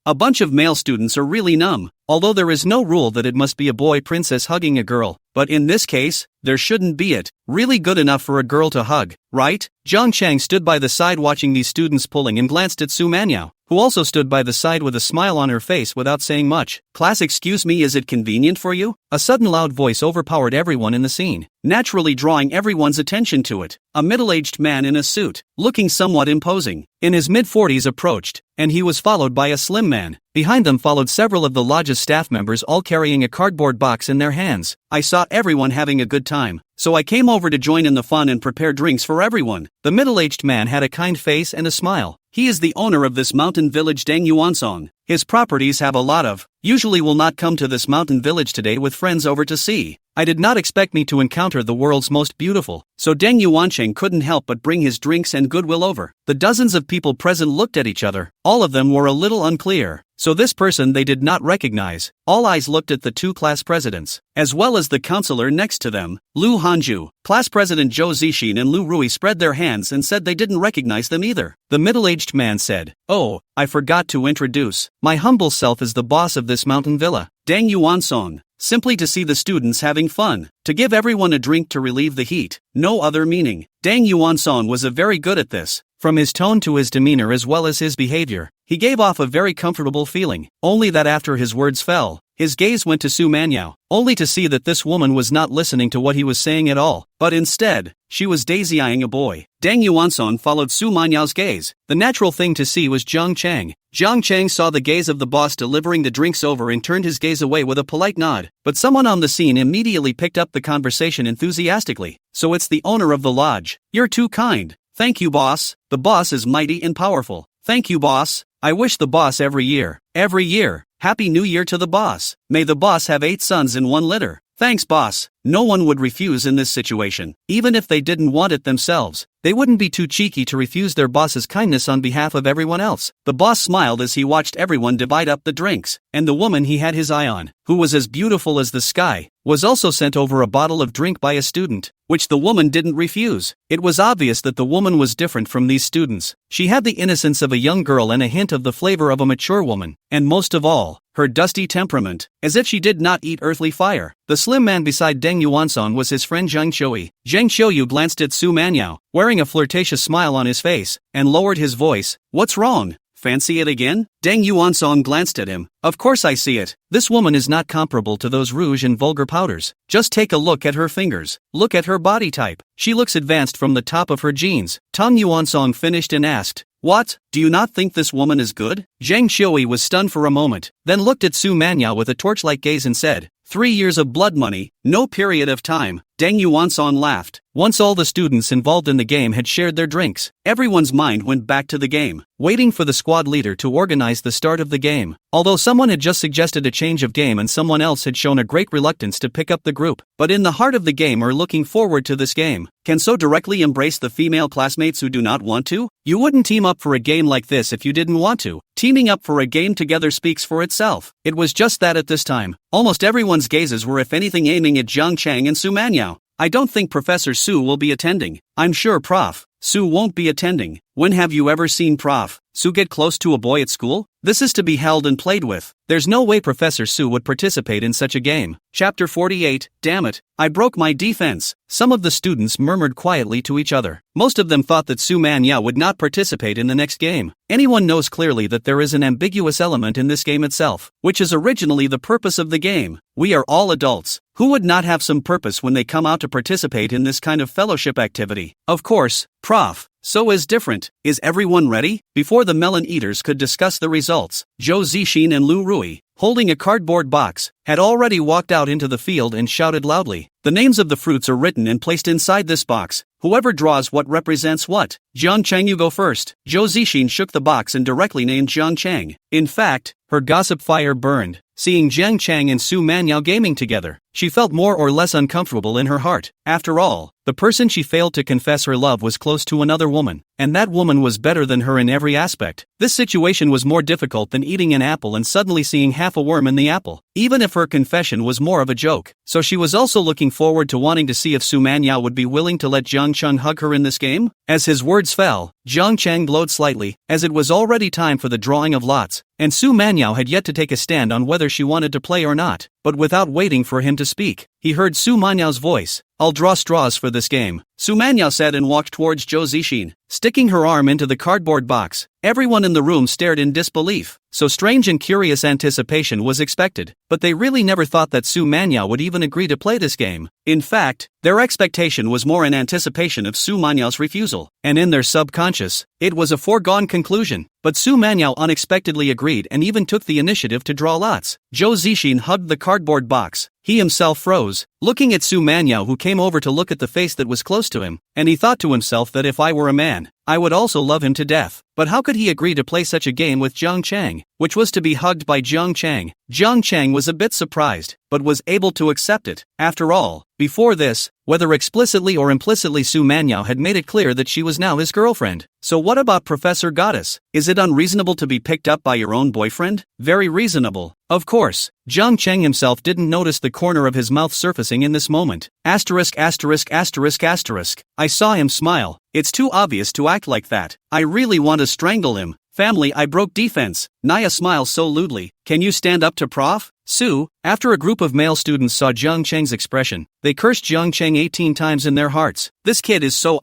A bunch of male students are really numb. Although there is no rule that it must be a boy princess hugging a girl, but in this case, there shouldn't be it. Really good enough for a girl to hug, right? Zhang Chang stood by the side watching these students pulling and glanced at Su Manyao, who also stood by the side with a smile on her face without saying much. Class, excuse me, is it convenient for you? A sudden loud voice overpowered everyone in the scene, naturally drawing everyone's attention to it. A middle-aged man in a suit, looking somewhat imposing, in his mid-40s approached, and he was followed by a slim man. Behind them followed several of the lodge's staff members, all carrying a cardboard box in their hands. I saw everyone having a good time, so I came over to join in the fun and prepare drinks for everyone. The middle-aged man had a kind face and a smile. He is the owner of this mountain village, Deng Yuansong. His properties have a lot of. Usually will not come to this mountain village today with friends over to see. I did not expect me to encounter the world's most beautiful, so Deng Yuancheng couldn't help but bring his drinks and goodwill over. The dozens of people present looked at each other. All of them were a little unclear. So this person they did not recognize. All eyes looked at the two class presidents, as well as the counselor next to them, Lu Hanju. Class president Zhou Zixin and Lu Rui spread their hands and said they didn't recognize them either. The middle-aged man said, "Oh, I forgot to introduce. My humble self is the boss of this mountain villa, Deng Yuansong. Simply to see the students having fun, to give everyone a drink to relieve the heat, no other meaning." Deng Yuansong was very good at this. From his tone to his demeanor as well as his behavior, he gave off a very comfortable feeling. Only that after his words fell, his gaze went to Su Manyao, only to see that this woman was not listening to what he was saying at all, but instead, she was daisy-eyeing a boy. Deng Yuansong followed Su Manyao's gaze. The natural thing to see was Zhang Chang. Zhang Chang saw the gaze of the boss delivering the drinks over and turned his gaze away with a polite nod. But someone on the scene immediately picked up the conversation enthusiastically. "So it's the owner of the lodge. You're too kind. Thank you, boss. The boss is mighty and powerful. Thank you, boss. I wish the boss every year. Every year. Happy New Year to the boss. May the boss have 8 sons in 1 litter. Thanks, boss." No one would refuse in this situation, even if they didn't want it themselves. They wouldn't be too cheeky to refuse their boss's kindness on behalf of everyone else. The boss smiled as he watched everyone divide up the drinks, and the woman he had his eye on, who was as beautiful as the sky, was also sent over a bottle of drink by a student, which the woman didn't refuse. It was obvious that the woman was different from these students. She had the innocence of a young girl and a hint of the flavor of a mature woman, and most of all, her dusty temperament, as if she did not eat earthly fire. The slim man beside Deng Yuansong was his friend Zhang Xiuyu. Zhang Xiuyu glanced at Su Manyao, wearing a flirtatious smile on his face, and lowered his voice. "What's wrong? Fancy it again?" Deng Yuansong glanced at him. "Of course I see it. This woman is not comparable to those rouge and vulgar powders. Just take a look at her fingers. Look at her body type. She looks advanced from the top of her jeans." Tang Yuansong finished and asked, "What? Do you not think this woman is good?" Zhang Xiuyu was stunned for a moment, then looked at Su Manyao with a torch-like gaze and said, 3 years of blood money, no period of time." Deng Yuansong laughed. Once all the students involved in the game had shared their drinks, everyone's mind went back to the game, waiting for the squad leader to organize the start of the game. Although someone had just suggested a change of game and someone else had shown a great reluctance to pick up the group, but in the heart of the game are looking forward to this game, can so directly embrace the female classmates who do not want to? You wouldn't team up for a game like this if you didn't want to. Teaming up for a game together speaks for itself. It was just that at this time, almost everyone's gazes were if anything aiming at Zhang Chang and Su Manyao. "I don't think Professor Su will be attending. I'm sure Prof. Su won't be attending. When have you ever seen Prof. Sue get close to a boy at school? This is to be held and played with. There's no way Professor Sue would participate in such a game. Chapter 48, damn it, I broke my defense. Some of the students murmured quietly to each other. Most of them thought that Su Manhwa would not participate in the next game. Anyone knows clearly that there is an ambiguous element in this game itself, which is originally the purpose of the game. We are all adults. Who would not have some purpose when they come out to participate in this kind of fellowship activity? Of course, Prof. So is different. Is everyone ready? Before the melon eaters could discuss the results, Zhou Zixin and Lu Rui, holding a cardboard box, had already walked out into the field and shouted loudly. The names of the fruits are written and placed inside this box. Whoever draws what represents what. Jiang Cheng, you go first. Zhou Zixin shook the box and directly named Jiang Cheng. In fact, her gossip fire burned. Seeing Jiang Cheng and Su Manhwa gaming together, she felt more or less uncomfortable in her heart. After all, the person she failed to confess her love was close to another woman, and that woman was better than her in every aspect. This situation was more difficult than eating an apple and suddenly seeing half a worm in the apple, even if her confession was more of a joke. So she was also looking forward to wanting to see if Su Manhwa would be willing to let Jiang Cheng hug her in this game. As his words fell, Jiang Cheng glowed slightly, as it was already time for the drawing of lots, and Su Manhwa had yet to take a stand on whether she wanted to play or not. But without waiting for him to speak, he heard Su Manhwa's voice. I'll draw straws for this game, Su Manhwa said and walked towards Zhou Zixin, sticking her arm into the cardboard box. Everyone in the room stared in disbelief. So strange and curious anticipation was expected, but they really never thought that Su Manhwa would even agree to play this game. In fact, their expectation was more in anticipation of Su Manhwa's refusal, and in their subconscious, it was a foregone conclusion. But Su Manhwa unexpectedly agreed and even took the initiative to draw lots. Zhou Zixin hugged the cardboard box. He himself froze, looking at Su Manhwa, who came over to look at the face that was close to him, and he thought to himself that if I were a man, I would also love him to death. But how could he agree to play such a game with Jiang Cheng, which was to be hugged by Jiang Cheng? Jiang Cheng was a bit surprised, but was able to accept it. After all, before this, whether explicitly or implicitly, Su Manhwa had made it clear that she was now his girlfriend. So what about Professor Goddess? Is it unreasonable to be picked up by your own boyfriend? Very reasonable. Of course, Jiang Cheng himself didn't notice the corner of his mouth surfacing in this moment. Asterisk asterisk asterisk asterisk. I saw him smile. It's too obvious to act like that. I really want to strangle him. Family, I broke defense. Naya smiles so lewdly. Can you stand up to Prof. Sue? After a group of male students saw Jiang Cheng's expression, they cursed Jiang Cheng 18 times in their hearts. This kid is so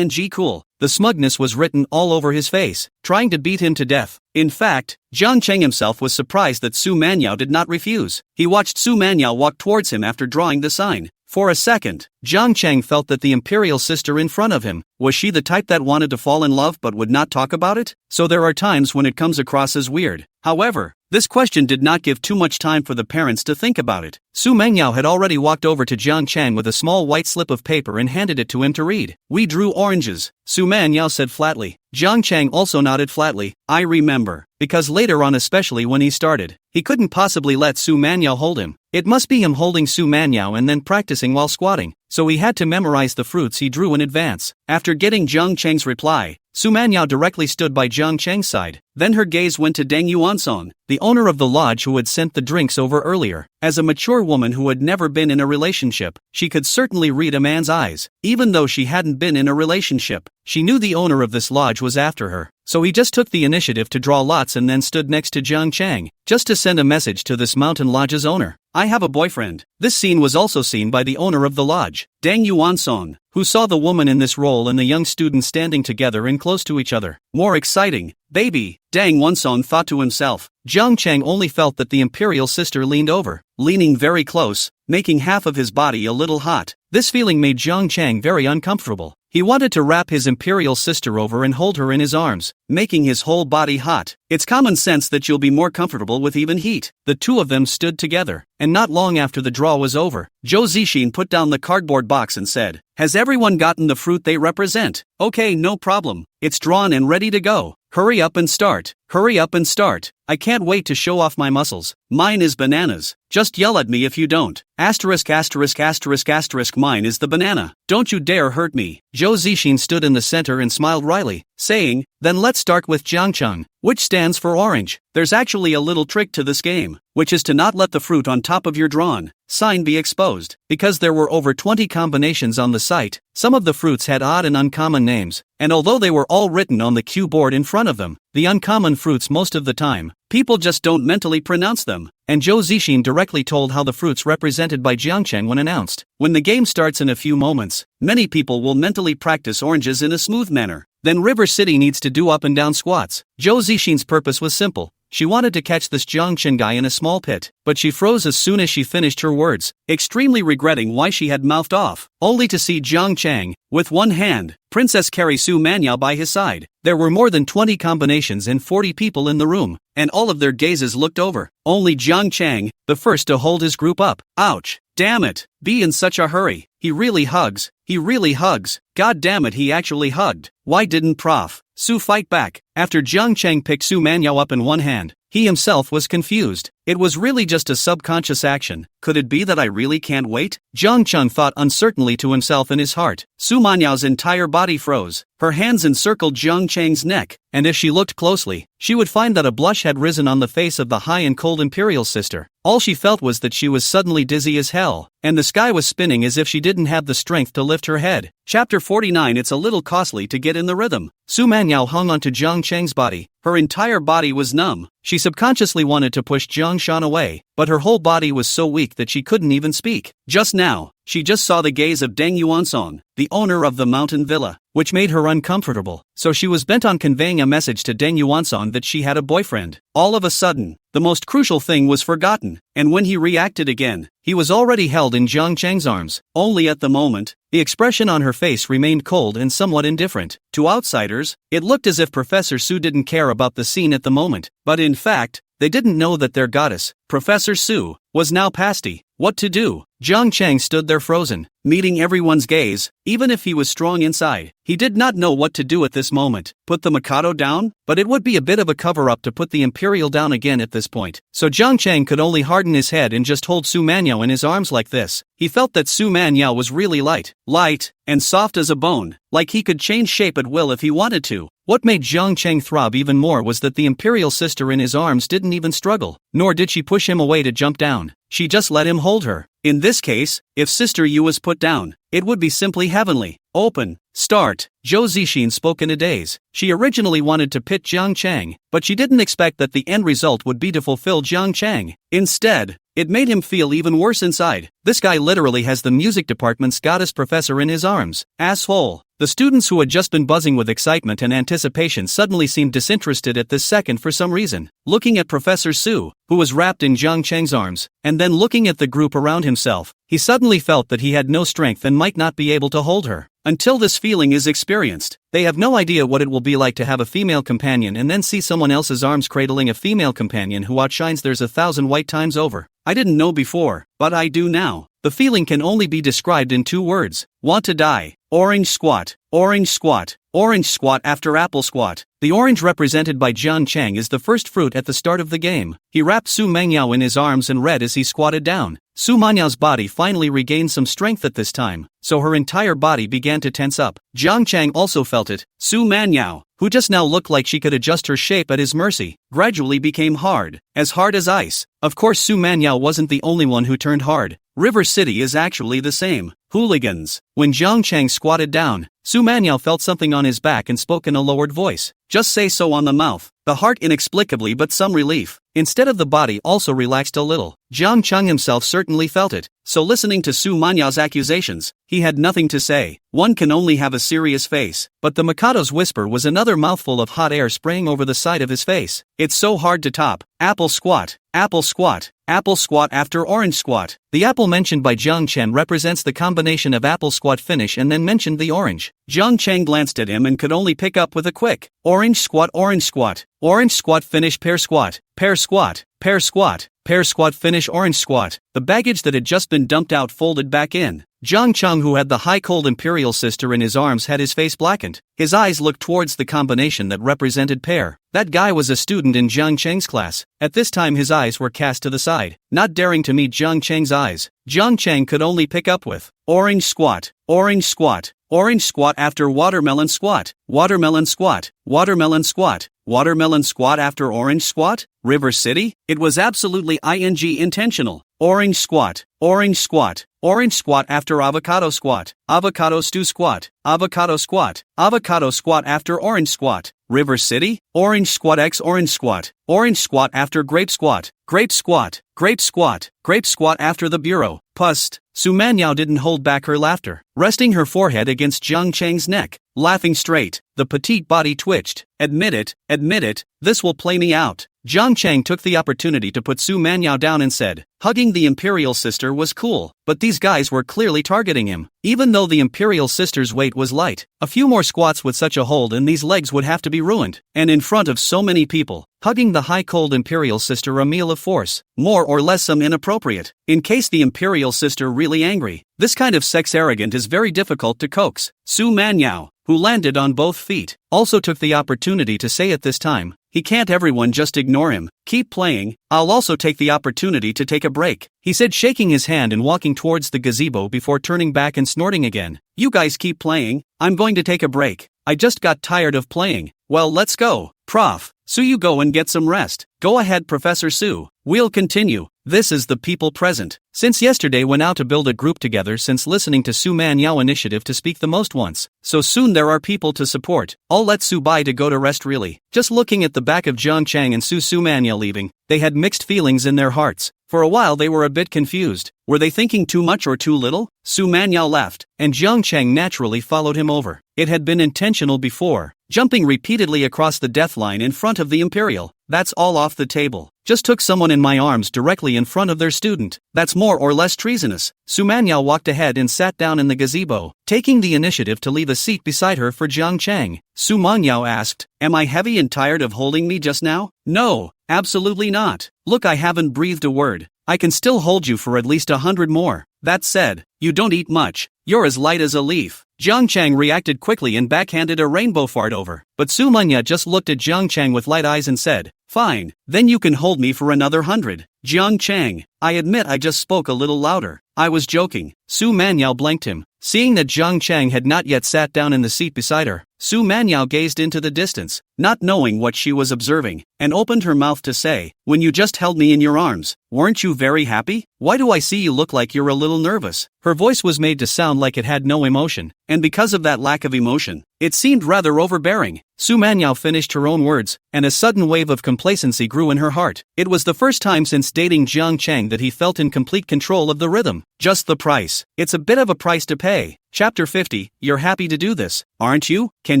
cool. The smugness was written all over his face, trying to beat him to death. In fact, Jiang Cheng himself was surprised that Su Manhwa did not refuse. He watched Su Manhwa walk towards him after drawing the sign. For a second, Jiang Cheng felt that the imperial sister in front of him, was she the type that wanted to fall in love but would not talk about it? So there are times when it comes across as weird. However, this question did not give too much time for the parents to think about it. Su Manhwa had already walked over to Jiang Cheng with a small white slip of paper and handed it to him to read. We drew oranges, Su Manhwa said flatly. Jiang Cheng also nodded flatly. I remember. Because later on, especially when he started, he couldn't possibly let Su Manhwa hold him. It must be him holding Su Manhwa and then practicing while squatting, so he had to memorize the fruits he drew in advance. After getting Jiang Cheng's reply, Su Manhwa directly stood by Jiang Cheng's side. Then her gaze went to Deng Yuansong, the owner of the lodge who had sent the drinks over earlier. As a mature woman who had never been in a relationship, she could certainly read a man's eyes. Even though she hadn't been in a relationship, she knew the owner of this lodge was after her. So he just took the initiative to draw lots and then stood next to Jiang Cheng, just to send a message to this mountain lodge's owner. I have a boyfriend. This scene was also seen by the owner of the lodge, Deng Yuansong, who saw the woman in this role and the young student standing together and close to each other. More exciting, baby, Deng Yuansong thought to himself. Jiang Cheng only felt that the imperial sister leaned over, leaning very close, making half of his body a little hot. This feeling made Jiang Cheng very uncomfortable. He wanted to wrap his imperial sister over and hold her in his arms, making his whole body hot. It's common sense that you'll be more comfortable with even heat. The two of them stood together, and not long after the draw was over, Zhou Zixin put down the cardboard box and said, Has everyone gotten the fruit they represent? Okay, no problem. It's drawn and ready to go. Hurry up and start. Hurry up and start. I can't wait to show off my muscles. Mine is bananas. Just yell at me if you don't. Asterisk asterisk asterisk asterisk mine is the banana. Don't you dare hurt me. Zhou Zixin stood in the center and smiled wryly, saying, "Then let's start with Jiangcheng, which stands for orange." There's actually a little trick to this game, which is to not let the fruit on top of your drawn sign be exposed. Because there were over 20 combinations on the site, some of the fruits had odd and uncommon names, and although they were all written on the cue board in front of them, the uncommon fruits most of the time, people just don't mentally pronounce them. And Zhou Zixin directly told how the fruits represented by Jiangcheng when announced. When the game starts in a few moments, many people will mentally practice oranges in a smooth manner. Then River City needs to do up and down squats. Zhou Zixin's purpose was simple. She wanted to catch this Jiangcheng guy in a small pit, but she froze as soon as she finished her words, extremely regretting why she had mouthed off, only to see Jiangcheng, with one hand, Princess carry Su Manyao by his side. There were more than 20 combinations and 40 people in the room, and all of their gazes looked over. Only Jiangcheng, the first to hold his group up. Ouch. Damn it. Be in such a hurry. He really hugs. He really hugs. God damn it, he actually hugged. Why didn't Prof. Su fight back? After Jiangcheng picked Su Manyao up in one hand, he himself was confused. It was really just a subconscious action. Could it be that I really can't wait? Jiangcheng thought uncertainly to himself in his heart. Su Manyao's entire body froze. Her hands encircled Jiangcheng's neck, and if she looked closely, she would find that a blush had risen on the face of the high and cold imperial sister. All she felt was that she was suddenly dizzy as hell, and the sky was spinning as if she didn't have the strength to lift her head. Chapter 49. It's a little costly to get in the rhythm. Su Manyao hung onto Jiangcheng's body. Her entire body was numb. She subconsciously wanted to push Jiangshan away, but her whole body was so weak that she couldn't even speak. Just now, she just saw the gaze of Deng Yuansong, the owner of the mountain villa, which made her uncomfortable, so she was bent on conveying a message to Deng Yuansong that she had a boyfriend. All of a sudden, the most crucial thing was forgotten, and when he reacted again, he was already held in Jiangcheng's arms. Only at the moment, the expression on her face remained cold and somewhat indifferent. To outsiders, it looked as if Professor Su didn't care about the scene at the moment, but in fact, they didn't know that their goddess, Professor Su, was now pasty. What to do? Jiangcheng stood there frozen, meeting everyone's gaze, even if he was strong inside. He did not know what to do at this moment. Put the Mikado down? But it would be a bit of a cover-up to put the Imperial down again at this point. So Jiangcheng could only harden his head and just hold Su Manyao in his arms like this. He felt that Su Manyao was really light, and soft as a bone, like he could change shape at will if he wanted to. What made Jiangcheng throb even more was that the Imperial sister in his arms didn't even struggle, nor did she push him away to jump down. She just let him hold her. In this case, if Sister Yu was put down, it would be simply heavenly. Open. Start. Zhou Zixin spoke in a daze. She originally wanted to pit Jiangcheng, but she didn't expect that the end result would be to fulfill Jiangcheng. Instead, it made him feel even worse inside. This guy literally has the music department's goddess professor in his arms. Asshole. The students who had just been buzzing with excitement and anticipation suddenly seemed disinterested at this second for some reason. Looking at Professor Su, who was wrapped in Jiangcheng's arms, and then looking at the group around himself, he suddenly felt that he had no strength and might not be able to hold her. Until this feeling is experienced, they have no idea what it will be like to have a female companion and then see someone else's arms cradling a female companion who outshines theirs 1,000 white times over. I didn't know before, but I do now. The feeling can only be described in 2 words. Want to die. Orange squat. Orange squat. Orange squat after apple squat. The orange represented by Jiangcheng is the first fruit at the start of the game. He wrapped Su Manyao in his arms and read as he squatted down. Su Manyao's body finally regained some strength at this time, so her entire body began to tense up. Jiangcheng also felt it. Su Manyao, who just now looked like she could adjust her shape at his mercy, gradually became hard as ice. Of course, Su Manyao wasn't the only one who turned hard. River City is actually the same. Hooligans. When Jiangcheng squatted down, Su Manyao felt something on his back and spoke in a lowered voice. Just say so on the mouth. The heart inexplicably but some relief. Instead of the body also relaxed a little. Jiangcheng himself certainly felt it. So listening to Su Manyao's accusations, he had nothing to say. One can only have a serious face. But the Mikado's whisper was another mouthful of hot air spraying over the side of his face. It's so hard to top. Apple squat. Apple squat. Apple squat after orange squat. The apple mentioned by Jiangcheng represents the combination of apple squat finish and then mentioned the orange. Jiangcheng glanced at him and could only pick up with a quick orange squat, orange squat. Orange squat finish pair squat. Pair squat. Pair squat. Pair squat finish orange squat. The baggage that had just been dumped out folded back in. Jiangcheng, who had the high cold imperial sister in his arms, had his face blackened. His eyes looked towards the combination that represented pair. That guy was a student in Jiangcheng's class. At this time his eyes were cast to the side, not daring to meet Jiangcheng's eyes. Jiangcheng could only pick up with orange squat, orange squat, Orange squat after watermelon squat. Watermelon squat. Watermelon squat. Watermelon squat after orange squat? River City? It was absolutely intentional. Orange squat. Orange squat. Orange squat after avocado squat. Avocado stew squat. Avocado squat. Avocado squat after orange squat. River City? Orange squat x orange squat. Orange squat after grape squat. Grape squat. Grape squat. Grape squat after the bureau. Pust. Su Manhwa didn't hold back her laughter, resting her forehead against Jiang Chang's neck, laughing straight. The petite body twitched. Admit it, this will play me out. Jiang Chang took the opportunity to put Su Manhwa down and said, hugging the imperial sister was cool, but these guys were clearly targeting him. Even though the imperial sister's weight was light, a few more squats with such a hold and these legs would have to be ruined. And in front of so many people, hugging the high-cold imperial sister a meal of force, more or less some inappropriate. In case the imperial sister really angry, this kind of sex arrogant is very difficult to coax. Su Manhwa, who landed on both feet, also took the opportunity to say at this time, he can't everyone just ignore him, keep playing, I'll also take the opportunity to take a break, he said shaking his hand and walking towards the gazebo before turning back and snorting again. You guys keep playing, I'm going to take a break, I just got tired of playing, well let's go, Prof. Su you go and get some rest, go ahead Professor Su, we'll continue. This is the people present. Since yesterday went out to build a group together since listening to Su Manhwa initiative to speak the most once. So soon there are people to support. I'll let Su Bai to go to rest really. Just looking at the back of Jiang Chang and Su Manhwa leaving, they had mixed feelings in their hearts. For a while they were a bit confused. Were they thinking too much or too little? Su Manhwa left, and Jiang Chang naturally followed him over. It had been intentional before, jumping repeatedly across the death line in front of the Imperial. That's all off the table. Just took someone in my arms directly in front of their student. That's more or less treasonous. Su Manhwa walked ahead and sat down in the gazebo, taking the initiative to leave a seat beside her for Jiang Chang. Su Manhwa asked, am I heavy and tired of holding me just now? No, absolutely not. Look, I haven't breathed a word. I can still hold you for at least 100 more. That said, you don't eat much. You're as light as a leaf. Jiang Chang reacted quickly and backhanded a rainbow fart over. But Su Manhwa just looked at Jiang Chang with light eyes and said, fine, then you can hold me for another 100. Jiang Chang, I admit I just spoke a little louder. I was joking. Su Manhwa blanked him. Seeing that Jiang Chang had not yet sat down in the seat beside her, Su Manhwa gazed into the distance, not knowing what she was observing, and opened her mouth to say, when you just held me in your arms, weren't you very happy? Why do I see you look like you're a little nervous? Her voice was made to sound like it had no emotion, and because of that lack of emotion, it seemed rather overbearing. Su Manhwa finished her own words, and a sudden wave of complacency grew in her heart. It was the first time since dating Jiang Chang that he felt in complete control of the rhythm. Just the price. It's a bit of a price to pay. Chapter 50, you're happy to do this, aren't you? Can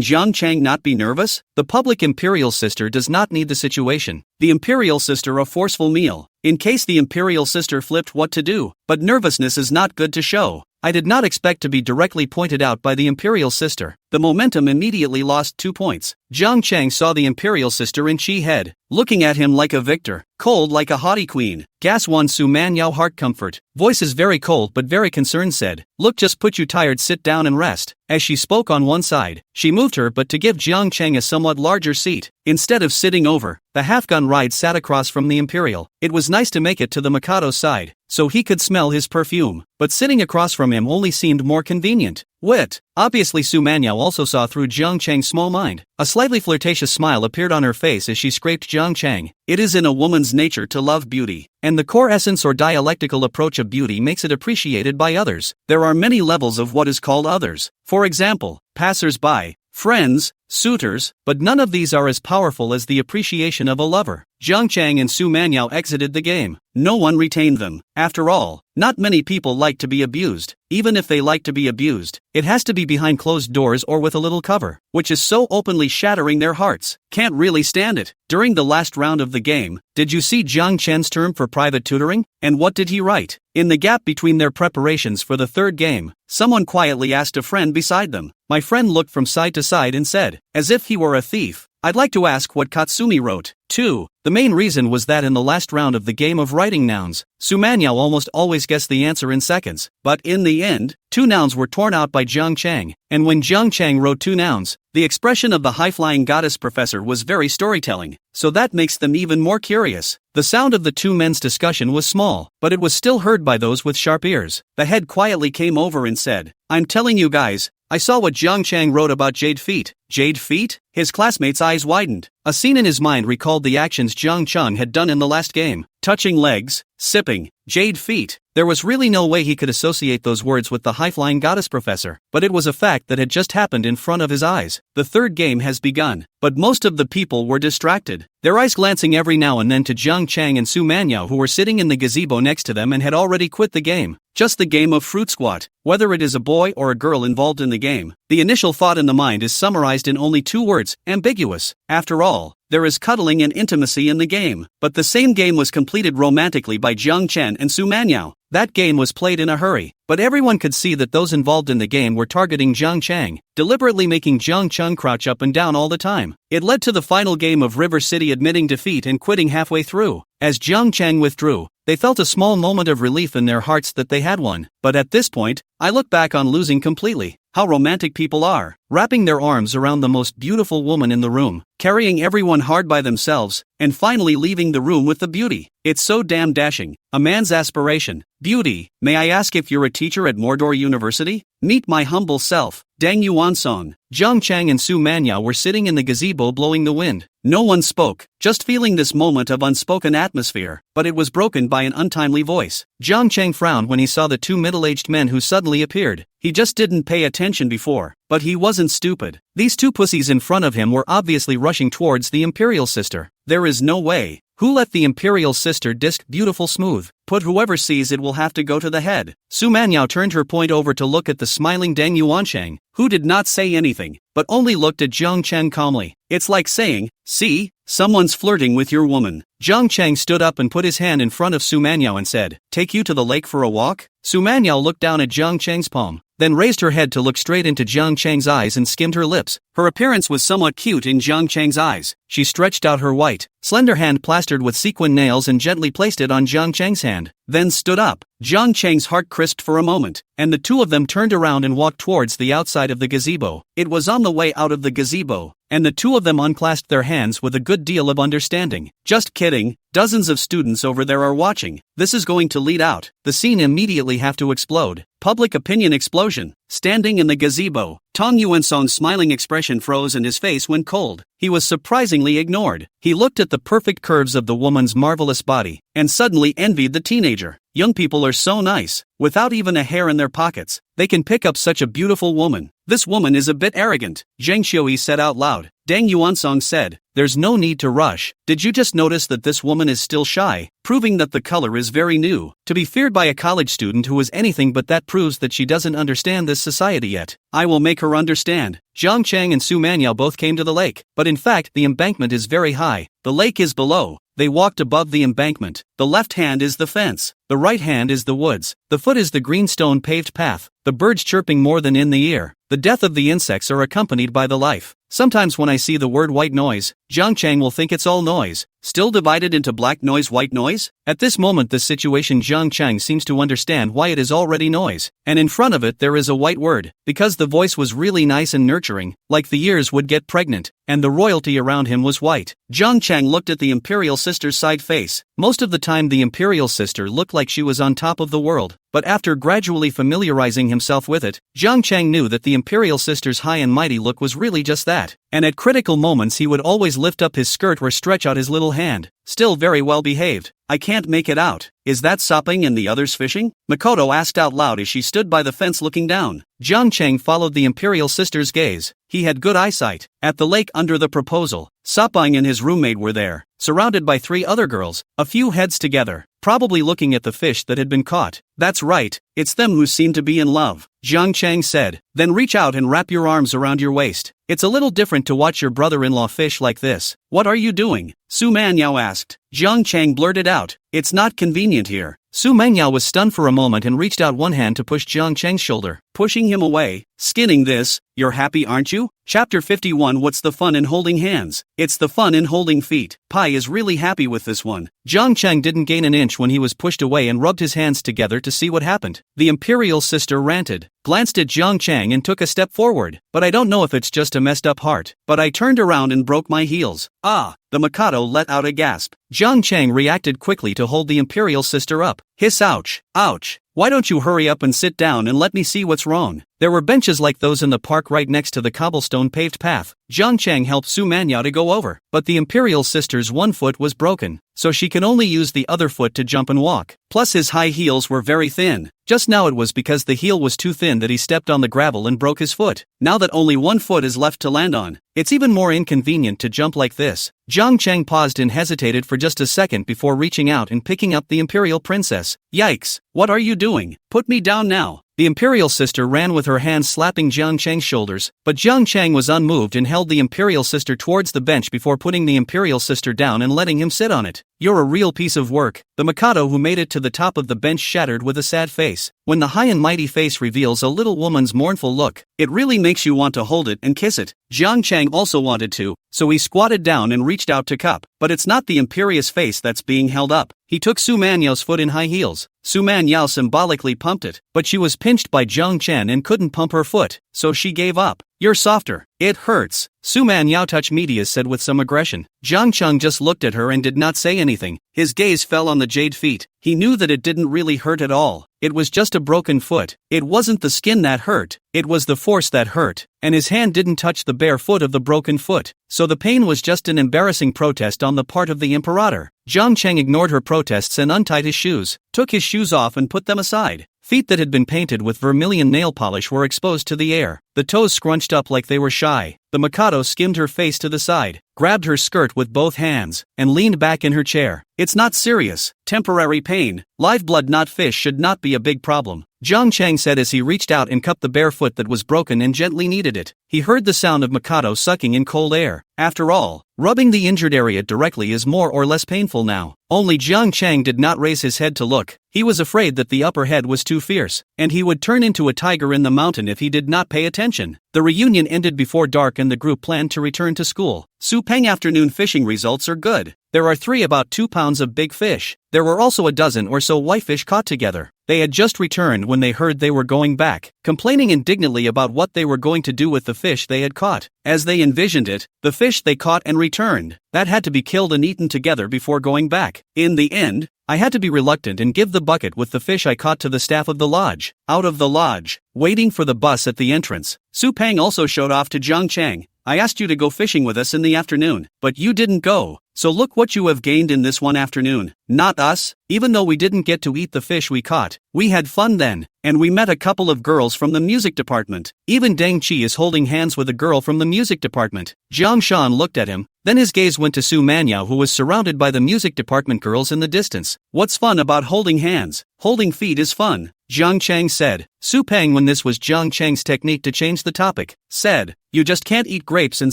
Jiang Chang not be nervous? The public imperial sister does not need the situation. The imperial sister a forceful meal, in case the imperial sister flipped what to do, but nervousness is not good to show. I did not expect to be directly pointed out by the imperial sister. The momentum immediately lost 2 points. Jiang Chang saw the imperial sister in Chi head, looking at him like a victor, cold like a haughty queen. Gas won Su Manhwa heart comfort. Voice is very cold but very concerned said, look just put you tired sit down and rest. As she spoke on one side, she moved her but to give Jiang Chang a somewhat larger seat. Instead of sitting over, the half-gun ride sat across from the imperial. It was nice to make it to the Mikado's side, so he could smell his perfume, but sitting across from him only seemed more convenient. Wit. Obviously Su Manhwa also saw through Jiang Chang's small mind. A slightly flirtatious smile appeared on her face as she scraped Jiang Chang. It is in a woman's nature to love beauty, and the core essence or dialectical approach of beauty makes it appreciated by others. There are many levels of what is called others. For example, passers-by, friends, suitors, but none of these are as powerful as the appreciation of a lover. Jiang Chang and Su Manhwa exited the game. No one retained them. After all, not many people like to be abused. Even if they like to be abused, it has to be behind closed doors or with a little cover, which is so openly shattering their hearts. Can't really stand it. During the last round of the game, did you see Jiang Chen's term for private tutoring? And what did he write? In the gap between their preparations for the third game, someone quietly asked a friend beside them. My friend looked from side to side and said, as if he were a thief, I'd like to ask what Katsumi wrote. 2. The main reason was that in the last round of the game of writing nouns, Su Manhwa almost always guessed the answer in seconds. But in the end, 2 nouns were torn out by Jiang Chang, and when Jiang Chang wrote 2 nouns, the expression of the high-flying goddess professor was very storytelling, so that makes them even more curious. The sound of the 2 men's discussion was small, but it was still heard by those with sharp ears. The head quietly came over and said, I'm telling you guys, I saw what Jiang Chang wrote about jade feet. Jade feet? His classmate's eyes widened. A scene in his mind recalled the actions Jiang Chang had done in the last game. Touching legs, sipping, jade feet. There was really no way he could associate those words with the high-flying goddess professor, but it was a fact that had just happened in front of his eyes. The third game has begun, but most of the people were distracted, their eyes glancing every now and then to Jiang Chang and Su Manyao, who were sitting in the gazebo next to them and had already quit the game. Just the game of fruit squat. Whether it is a boy or a girl involved in the game, the initial thought in the mind is summarized in only 2 words: ambiguous. After all, there is cuddling and intimacy in the game. But the same game was completed romantically by Jiang Chen and Su Manyao. That game was played in a hurry, but everyone could see that those involved in the game were targeting Jiang Chang, deliberately making Jiang Chang crouch up and down all the time. It led to the final game of River City admitting defeat and quitting halfway through. As Jiang Chang withdrew, they felt a small moment of relief in their hearts that they had won. But at this point, I look back on losing completely. How romantic people are, wrapping their arms around the most beautiful woman in the room, carrying everyone hard by themselves, and finally leaving the room with the beauty. It's so damn dashing. A man's aspiration. Beauty. May I ask if you're a teacher at Mordor University? Meet my humble self, Dang Yuan Song. Jiang Chang and Su Manyao were sitting in the gazebo blowing the wind. No one spoke, just feeling this moment of unspoken atmosphere, but it was broken by an untimely voice. Jiang Chang frowned when he saw the 2 middle-aged men who suddenly appeared. He just didn't pay attention before, but he wasn't stupid. These 2 pussies in front of him were obviously rushing towards the Imperial Sister. There is no way. Who let the Imperial Sister disc beautiful smooth? Put whoever sees it will have to go to the head. Su Manyao turned her point over to look at the smiling Deng Yuansheng, who did not say anything, but only looked at Jiang Cheng calmly. It's like saying, see, someone's flirting with your woman. Jiang Cheng stood up and put his hand in front of Su Manyao and said, take you to the lake for a walk? Su Manyao looked down at Jiang Cheng's palm, then raised her head to look straight into Jiang Cheng's eyes and skimmed her lips. Her appearance was somewhat cute in Jiang Cheng's eyes. She stretched out her white, slender hand plastered with sequin nails and gently placed it on Jiang Cheng's hand, then stood up. Jiang Cheng's heart crisped for a moment, and the 2 of them turned around and walked towards the outside of the gazebo. It was on the way out of the gazebo, and the 2 of them unclasped their hands with a good deal of understanding. Just kidding, dozens of students over there are watching. This is going to lead out. The scene immediately have to explode. Public opinion explosion. Standing in the gazebo, Tong Yuansong's smiling expression froze and his face went cold. He was surprisingly ignored. He looked at the perfect curves of the woman's marvelous body, and suddenly envied the teenager. Young people are so nice. Without even a hair in their pockets, they can pick up such a beautiful woman. This woman is a bit arrogant, Zheng Xiui said out loud. Deng Yuansong said, there's no need to rush. Did you just notice that this woman is still shy, proving that the color is very new? To be feared by a college student who is anything but that proves that she doesn't understand this society yet. I will make her understand. Jiang Chang and Su Manyao both came to the lake, but in fact the embankment is very high. The lake is below. They walked above the embankment. The left hand is the fence. The right hand is the woods. The foot is the green stone paved path. The birds chirping more than in the ear. The death of the insects are accompanied by the life. Sometimes when I see the word white noise, Jiang Chang will think it's all noise. Still divided into black noise, white noise? At this moment this situation Jiang Chang seems to understand why it is already noise. And in front of it there is a white word, because the voice was really nice and nurturing, like the ears would get pregnant, and the royalty around him was white. Jiang Chang looked at the Imperial Sister's side face. Most of the time the Imperial Sister looked like she was on top of the world, but after gradually familiarizing himself with it, Jiang Chang knew that the Imperial Sister's high and mighty look was really just that, and at critical moments he would always lift up his skirt or stretch out his little hand. Still very well behaved. I can't make it out. Is that sopping and the others fishing? Makoto asked out loud as she stood by the fence looking down. Jiang Chang followed the Imperial Sister's gaze. He had good eyesight. At the lake under the proposal, Sopping and his roommate were there, surrounded by 3 other girls, a few heads together, probably looking at the fish that had been caught. That's right, it's them who seem to be in love, Jiang Chang said. Then reach out and wrap your arms around your waist. It's a little different to watch your brother-in-law fish like this. What are you doing? Su Manyao asked. Jiang Chang blurted out, it's not convenient here. Su Manyao was stunned for a moment and reached out one hand to push Jiang Chang's shoulder, pushing him away. Skinning this, you're happy aren't you? Chapter 51. What's the fun in holding hands? It's the fun in holding feet. Pai is really happy with this one. Jiang Chang didn't gain an inch when he was pushed away and rubbed his hands together to see what happened. The Imperial Sister ranted, glanced at Jiang Chang and took a step forward. But I don't know if it's just a messed up heart, but I turned around and broke my heels. Ah! The Mikado let out a gasp. Jiang Chang reacted quickly to hold the Imperial Sister up. Hiss ouch! Ouch! Why don't you hurry up and sit down and let me see what's wrong? There were benches like those in the park right next to the cobblestone paved path. Jiang Chang helped Su Manhwa to go over, but the Imperial sister's one foot was broken, so she can only use the other foot to jump and walk. Plus his high heels were very thin. Just now it was because the heel was too thin that he stepped on the gravel and broke his foot. Now that only one foot is left to land on, it's even more inconvenient to jump like this. Jiang Chang paused and hesitated for just a second before reaching out and picking up the Imperial princess. Yikes! What are you doing? Put me down now. The Imperial sister ran with her hands slapping Jiang Chang's shoulders, but Jiang Chang was unmoved and held the Imperial sister towards the bench before putting the Imperial sister down and letting him sit on it. You're a real piece of work. The Mikado who made it to the top of the bench shattered with a sad face. When the high and mighty face reveals a little woman's mournful look, it really makes you want to hold it and kiss it. Jiang Chang also wanted to, so he squatted down and reached out to cup. But it's not the imperious face that's being held up. He took Su Manhwa's foot in high heels. Su Manhwa symbolically pumped it, but she was pinched by Jiang Chang and couldn't pump her foot, so she gave up. You're softer. It hurts. Su Manhwa touch media said with some aggression. Jiang Chang just looked at her and did not say anything. His gaze fell on the jade feet. He knew that it didn't really hurt at all. It was just a broken foot. It wasn't the skin that hurt. It was the force that hurt. And his hand didn't touch the bare foot of the broken foot. So the pain was just an embarrassing protest on the part of the Imperator. Jiang Chang ignored her protests and untied his shoes, took his shoes off and put them aside. Feet that had been painted with vermilion nail polish were exposed to the air, the toes scrunched up like they were shy. The Mikado skimmed her face to the side, grabbed her skirt with both hands, and leaned back in her chair. It's not serious. Temporary pain. Live blood, not fish, should not be a big problem, Jiang Chang said as he reached out and cupped the bare foot that was broken and gently kneaded it. He heard the sound of Mikado sucking in cold air. After all, rubbing the injured area directly is more or less painful now. Only Jiang Chang did not raise his head to look. He was afraid that the upper head was too fierce, and he would turn into a tiger in the mountain if he did not pay attention. The reunion ended before dark and the group planned to return to school. Su Peng afternoon fishing results are good. There are about 2 pounds of big fish. There were also a dozen or so whitefish caught together. They had just returned when they heard they were going back, complaining indignantly about what they were going to do with the fish they had caught. As they envisioned it, the fish they caught and returned, that had to be killed and eaten together before going back. In the end, I had to be reluctant and give the bucket with the fish I caught to the staff of the lodge. Out of the lodge, waiting for the bus at the entrance, Su Peng also showed off to Jiang Chang. I asked you to go fishing with us in the afternoon, but you didn't go. So look what you have gained in this one afternoon. Not us. Even though we didn't get to eat the fish we caught, we had fun then, and we met a couple of girls from the music department. Even Deng Chi is holding hands with a girl from the music department. Jiang Shan looked at him, then his gaze went to Su Manhwa, who was surrounded by the music department girls in the distance. What's fun about holding hands? Holding feet is fun, Jiang Chang said. Su Peng, when this was Jiang Chang's technique to change the topic, said, you just can't eat grapes and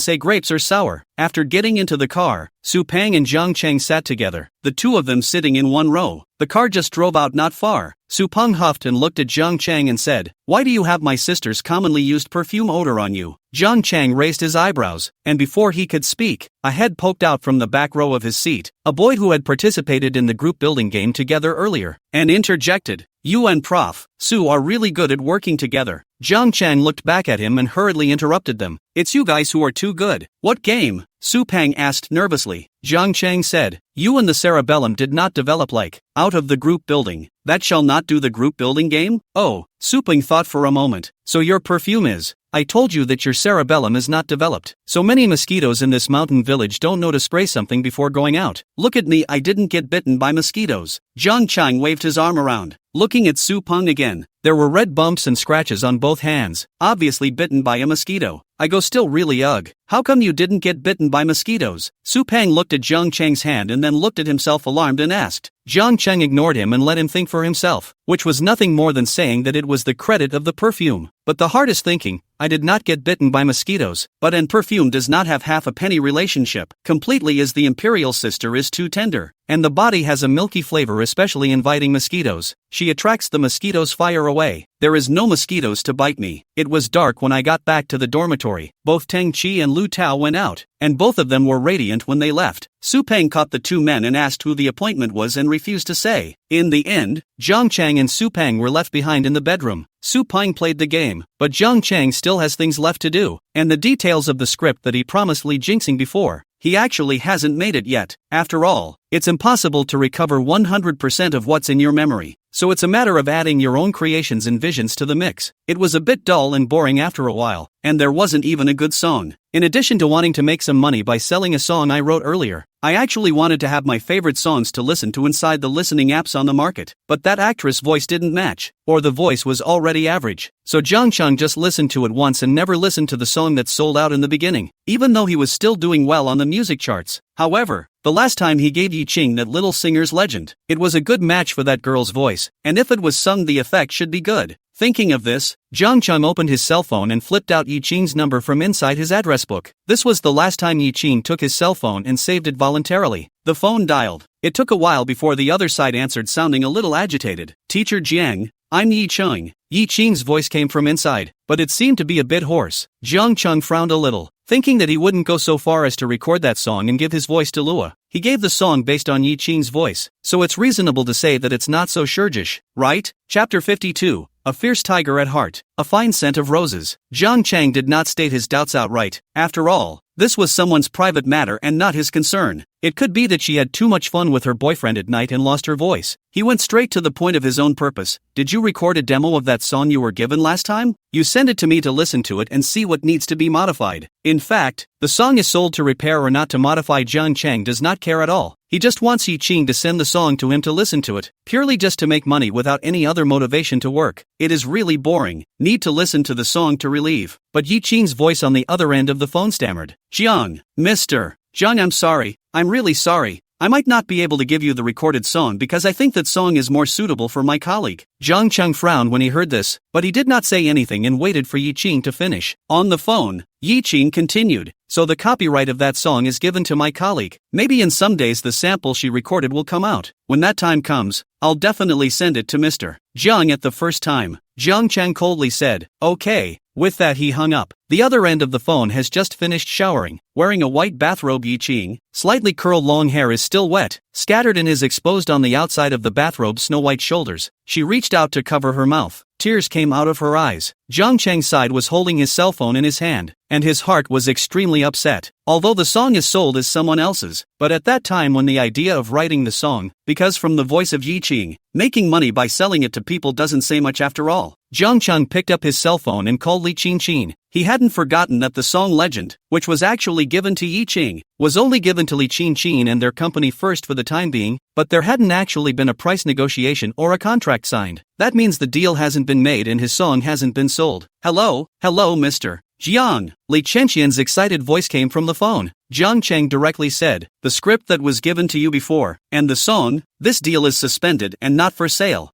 say grapes are sour. After getting into the car, Su Peng and Jiang Chang sat together, the two of them sitting in one row. The car just drove out not far. Su Peng huffed and looked at Jiang Chang and said, why do you have my sister's commonly used perfume odor on you? Jiang Chang raised his eyebrows, and before he could speak, a head poked out from the back row of his seat, a boy who had participated in the group building game together earlier, and interjected, you and Prof. Su are really good at working together. Jiang Chang looked back at him and hurriedly interrupted them. It's you guys who are too good. What game? Su Peng asked nervously. Jiang Chang said, you and the cerebellum did not develop like, out of the group building. That shall not do the group building game? Oh, Su Peng thought for a moment. So your perfume is. I told you that your cerebellum is not developed. So many mosquitoes in this mountain village don't know to spray something before going out. Look at me, I didn't get bitten by mosquitoes. Jiang Chang waved his arm around, looking at Su Peng again. There were red bumps and scratches on both hands, obviously bitten by a mosquito. I go still really ugh. How come you didn't get bitten by mosquitoes? Su Peng looked at Jiang Chang's hand and then looked at himself alarmed and asked. Jiang Chang ignored him and let him think for himself, which was nothing more than saying that it was the credit of the perfume. But the heart is thinking, I did not get bitten by mosquitoes, but and perfume does not have half a penny relationship, completely as the imperial sister is too tender, and the body has a milky flavor especially inviting mosquitoes. She attracts the mosquitoes fire away. There is no mosquitoes to bite me. It was dark when I got back to the dormitory. Both Teng Chi and Lu Tao went out, and both of them were radiant when they left. Su Peng caught the two men and asked who the appointment was and refused to say. In the end, Jiang Chang and Su Peng were left behind in the bedroom. Su Peng played the game, but Jiang Chang still has things left to do, and the details of the script that he promised Li Jinxing before. He actually hasn't made it yet. After all, it's impossible to recover 100% of what's in your memory. so it's a matter of adding your own creations and visions to the mix. It was a bit dull and boring after a while, and there wasn't even a good song. In addition to wanting to make some money by selling a song I wrote earlier, I actually wanted to have my favorite songs to listen to inside the listening apps on the market, but that actress voice didn't match, or the voice was already average. So Jung Chung just listened to it once and never listened to the song that sold out in the beginning, even though he was still doing well on the music charts. However, the last time he gave Yi Ching that little singer's legend, it was a good match for that girl's voice, and if it was sung the effect should be good. Thinking of this, Jung Chung opened his cell phone and flipped out Yi Ching's number from inside his address book. This was the last time Yi Ching took his cell phone and saved it voluntarily. The phone dialed. It took a while before the other side answered, sounding a little agitated. "Teacher Jiang, I'm Yi Ching." Yi Ching's voice came from inside, but it seemed to be a bit hoarse. Jung Chung frowned a little, thinking that he wouldn't go so far as to record that song and give his voice to Lua. He gave the song based on Yi Ching's voice, so it's reasonable to say that it's not so Shurjish, right? Chapter 52. A fierce tiger at heart, a fine scent of roses. Zhang Chang did not state his doubts outright. After all, this was someone's private matter and not his concern. It could be that she had too much fun with her boyfriend at night and lost her voice. He went straight to the point of his own purpose. "Did you record a demo of that song you were given last time? You send it to me to listen to it and see what needs to be modified." In fact, the song is sold to repair or not to modify. Zhang Chang does not care at all. He just wants Yi Ching to send the song to him to listen to it, purely just to make money without any other motivation to work. It is really boring. Need to listen to the song to relieve. But Yi Ching's voice on the other end of the phone stammered. "Jiang, Mr. Jiang, I'm sorry. I'm really sorry. I might not be able to give you the recorded song because I think that song is more suitable for my colleague." Zhang Chung frowned when he heard this, but he did not say anything and waited for Yi Ching to finish. On the phone, Yi Ching continued, "So the copyright of that song is given to my colleague. Maybe in some days the sample she recorded will come out. When that time comes, I'll definitely send it to Mr. Jiang at the first time." Zhang Chang coldly said, "Okay." With that he hung up. The other end of the phone has just finished showering. Wearing a white bathrobe, Yi Ching, slightly curled long hair is still wet, scattered and is exposed on the outside of the bathrobe's snow-white shoulders. She reached out to cover her mouth. Tears came out of her eyes. Zhang Cheng's side was holding his cell phone in his hand, and his heart was extremely upset. Although the song is sold as someone else's, but at that time when the idea of writing the song, because from the voice of Yi Ching, making money by selling it to people doesn't say much after all. Zhang Cheng picked up his cell phone and called Li Qingqin. He hadn't forgotten that the song Legend, which was actually given to Yi Ching, was only given to Li Qingqin and their company first for the time being, but there hadn't actually been a price negotiation or a contract signed. That means the deal hasn't been made and his song hasn't been sold. Hello, Mr. Jiang. Li Chenqian's excited voice came from the phone. Jiang Cheng directly said, "The script that was given to you before, and the song, this deal is suspended and not for sale."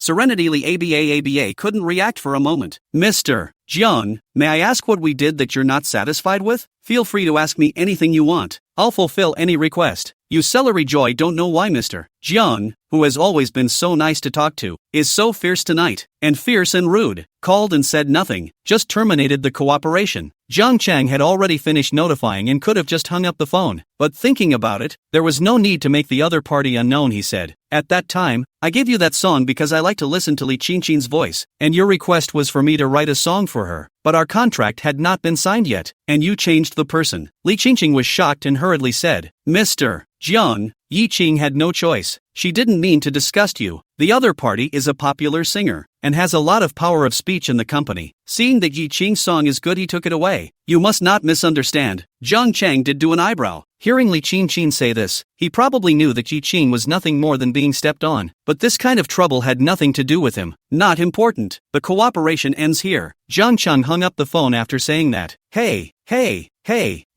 Serenity Li ABA couldn't react for a moment. "Mr. Jiang, may I ask what we did that you're not satisfied with? Feel free to ask me anything you want. I'll fulfill any request." You celery joy don't know why Mr. Jiang, who has always been so nice to talk to, is so fierce tonight, and fierce and rude, called and said nothing, just terminated the cooperation. Jiang Cheng had already finished notifying and could have just hung up the phone, but thinking about it, there was no need to make the other party unknown. He said, "At that time, I gave you that song because I like to listen to Li Qingqin's voice, and your request was for me to write a song for her, but our contract had not been signed yet, and you changed the person." Li Qingqin was shocked and hurriedly said, "Mr. Jiang, Yi Ching had no choice. She didn't mean to disgust you. The other party is a popular singer, and has a lot of power of speech in the company. Seeing that Yi Ching's song is good, he took it away. You must not misunderstand." Jiang Cheng did do an eyebrow. Hearing Li Qingqin say this, he probably knew that Yi Ching was nothing more than being stepped on, but this kind of trouble had nothing to do with him. Not important. The cooperation ends here. Jiang Cheng hung up the phone after saying that. Hey,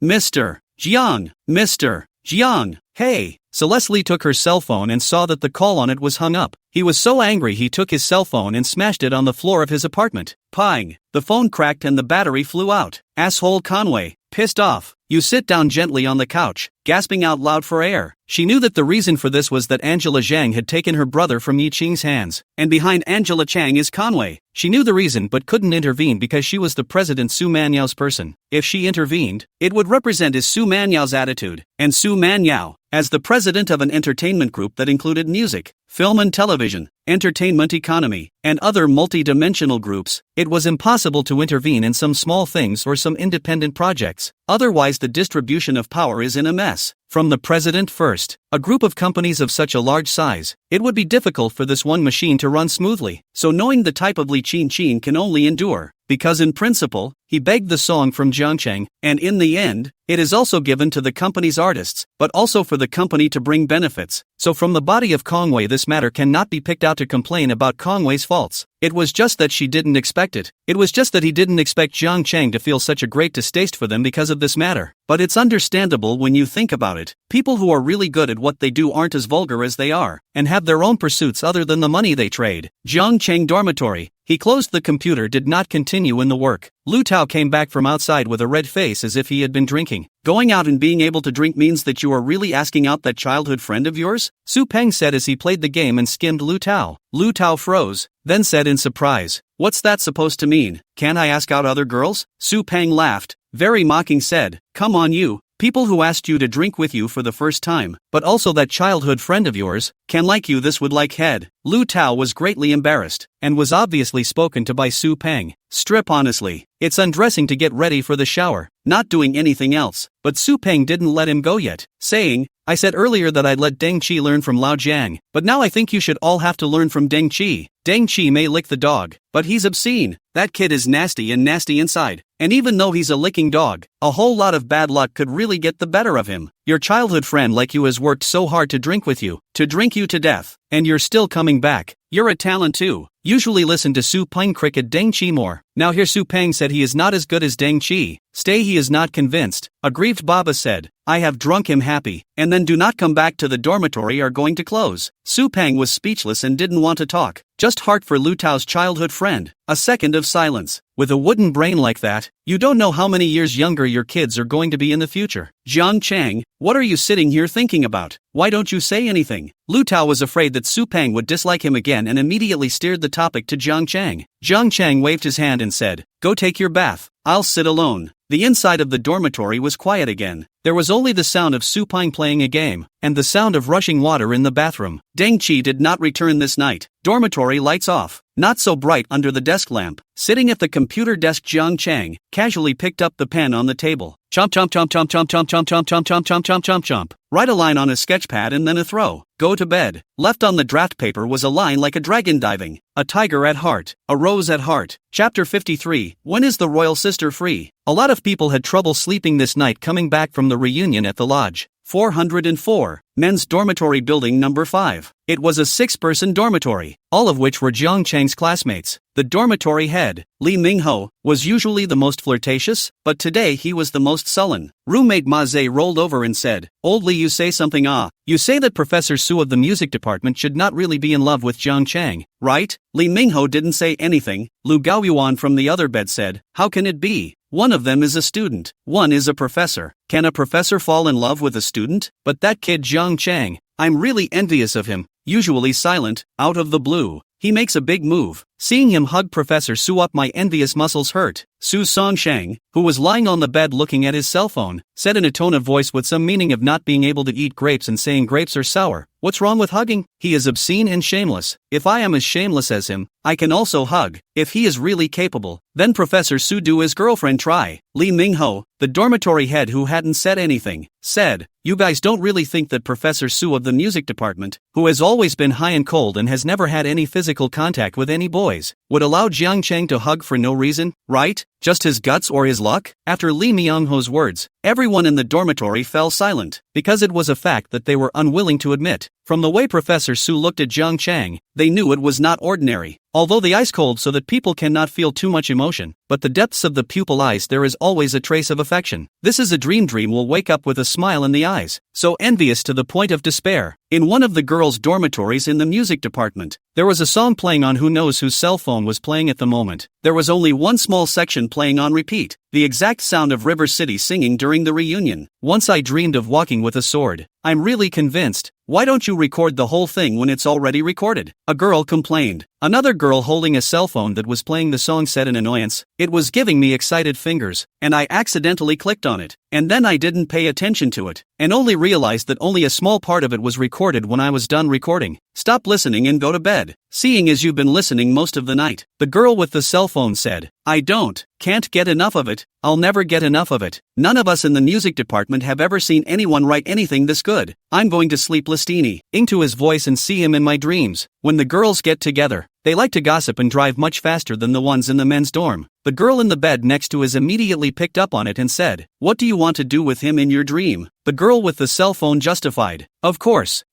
Mr. Jiang, Mr. Jiang, hey. Celeste took her cell phone and saw that the call on it was hung up. He was so angry he took his cell phone and smashed it on the floor of his apartment. Pang! The phone cracked and the battery flew out. Asshole Conway. Pissed off. You sit down gently on the couch, gasping out loud for air. She knew that the reason for this was that Angela Zhang had taken her brother from Yi Ching's hands, and behind Angela Chang is Conway. She knew the reason but couldn't intervene because she was the President Su Manyao's person. If she intervened, it would represent his Su Manyao's attitude, and Su Manyao, as the president of an entertainment group that included music, film and television, entertainment economy, and other multi-dimensional groups, it was impossible to intervene in some small things or some independent projects. Otherwise the distribution of power is in a mess. From the president first. A group of companies of such a large size, it would be difficult for this one machine to run smoothly, so knowing the type of Li Chin can only endure. Because in principle, he begged the song from Jiangcheng, and in the end, it is also given to the company's artists, but also for the company to bring benefits. So from the body of Kongwei this matter cannot be picked out to complain about Kongwei's faults. It was just that she didn't expect it. It was just that he didn't expect Jiangcheng to feel such a great distaste for them because of this matter. But it's understandable when you think about it. People who are really good at what they do aren't as vulgar as they are, and have their own pursuits other than the money they trade. Jiangcheng dormitory. He closed the computer, did not continue in the work. Lu Tao came back from outside with a red face as if he had been drinking. Going out and being able to drink means that you are really asking out that childhood friend of yours? Su Peng said as he played the game and skimmed Lu Tao. Lu Tao froze, then said in surprise, "What's that supposed to mean? Can I ask out other girls?" Su Peng laughed, very mocking, said, "Come on you. People who asked you to drink with you for the first time, but also that childhood friend of yours, can like you this would like head." Lu Tao was greatly embarrassed, and was obviously spoken to by Su Peng. "Strip honestly. It's undressing to get ready for the shower, not doing anything else." But Su Peng didn't let him go yet, saying, "I said earlier that I'd let Deng Qi learn from Lao Jiang, but now I think you should all have to learn from Deng Qi. Deng Qi may lick the dog, but he's obscene. That kid is nasty and nasty inside. And even though he's a licking dog, a whole lot of bad luck could really get the better of him. Your childhood friend like you has worked so hard to drink with you, to drink you to death, and you're still coming back. You're a talent too. Usually listen to Su Peng cricket Deng Qi more." Now here Su Peng said he is not as good as Deng Qi. Stay, he is not convinced. Aggrieved Baba said, "I have drunk him happy, and then do not come back to the dormitory are going to close." Su Peng was speechless and didn't want to talk. Just heart for Lu Tao's childhood friend. A second of silence. With a wooden brain like that, you don't know how many years younger your kids are going to be in the future. Jiangcheng, what are you sitting here thinking about? Why don't you say anything? Lu Tao was afraid that Su Peng would dislike him again and immediately steered the topic to Jiangcheng. Jiangcheng waved his hand and said, "Go take your bath. I'll sit alone." The inside of the dormitory was quiet again. There was only the sound of Su Peng playing a game, and the sound of rushing water in the bathroom. Deng Qi did not return this night. Dormitory lights off. Not so bright under the desk lamp. Sitting at the computer desk, Jiangcheng casually picked up the pen on the table. Chomp chomp chomp chomp chomp chomp chomp chomp chomp chomp chomp chomp chomp chomp. Write a line on a sketch pad and then a throw. Go to bed. Left on the draft paper was a line like a dragon diving. A tiger at heart. A rose at heart. Chapter 53. When is the royal sister free? A lot of people had trouble sleeping this night coming back from the reunion at the lodge. 404. Men's dormitory building number 5. It was a 6-person dormitory, all of which were Jiangcheng's classmates. The dormitory head, Li Mingho, was usually the most flirtatious, but today he was the most sullen. Roommate Ma Zhe rolled over and said, "Old Li, you say something You say that Professor Su of the music department should not really be in love with Jiangcheng, right?" Li Mingho didn't say anything. Lu Gaoyuan from the other bed said, "How can it be? One of them is a student, one is a professor. Can a professor fall in love with a student? But that kid Jiangcheng, I'm really envious of him. Usually silent, out of the blue, he makes a big move. Seeing him hug Professor Su up, my envious muscles hurt." Su Songsheng, who was lying on the bed looking at his cell phone, said in a tone of voice with some meaning of not being able to eat grapes and saying grapes are sour, "What's wrong with hugging? He is obscene and shameless. If I am as shameless as him, I can also hug. If he is really capable, then Professor Su do his girlfriend try." Li Mingho, the dormitory head who hadn't said anything, said, "You guys don't really think that Professor Su of the music department, who has always been high and cold and has never had any physical contact with any boys, would allow Jiangcheng to hug for no reason, right? Just his guts or his luck?" After Li Myungho's words, everyone in the dormitory fell silent, because it was a fact that they were unwilling to admit. From the way Professor Su looked at Jiangcheng, they knew it was not ordinary. Although the ice cold so that people cannot feel too much emotion, but the depths of the pupil eyes there is always a trace of affection. This is a dream will wake up with a smile in the eyes, so envious to the point of despair. In one of the girls' dormitories in the music department, there was a song playing on who knows whose cell phone was playing at the moment. There was only one small section playing on repeat, the exact sound of River City singing during the reunion. "Once I dreamed of walking with a sword. I'm really convinced. Why don't you record the whole thing when it's already recorded?" a girl complained. Another girl holding a cell phone that was playing the song said in annoyance, "It was giving me excited fingers, and I accidentally clicked on it, and then I didn't pay attention to it, and only realized that only a small part of it was recorded when I was done recording. Stop listening and go to bed, seeing as you've been listening most of the night." The girl with the cell phone said, "I can't get enough of it, I'll never get enough of it." None of us in the music department have ever seen anyone write anything this good. I'm going to sleep Listini into his voice and see him in my dreams. When the girls get together, they like to gossip and drive much faster than the ones in the men's dorm. The girl in the bed next to his immediately picked up on it and said, "What do you want to do with him in your dream?" The girl with the cell phone justified, "Of course,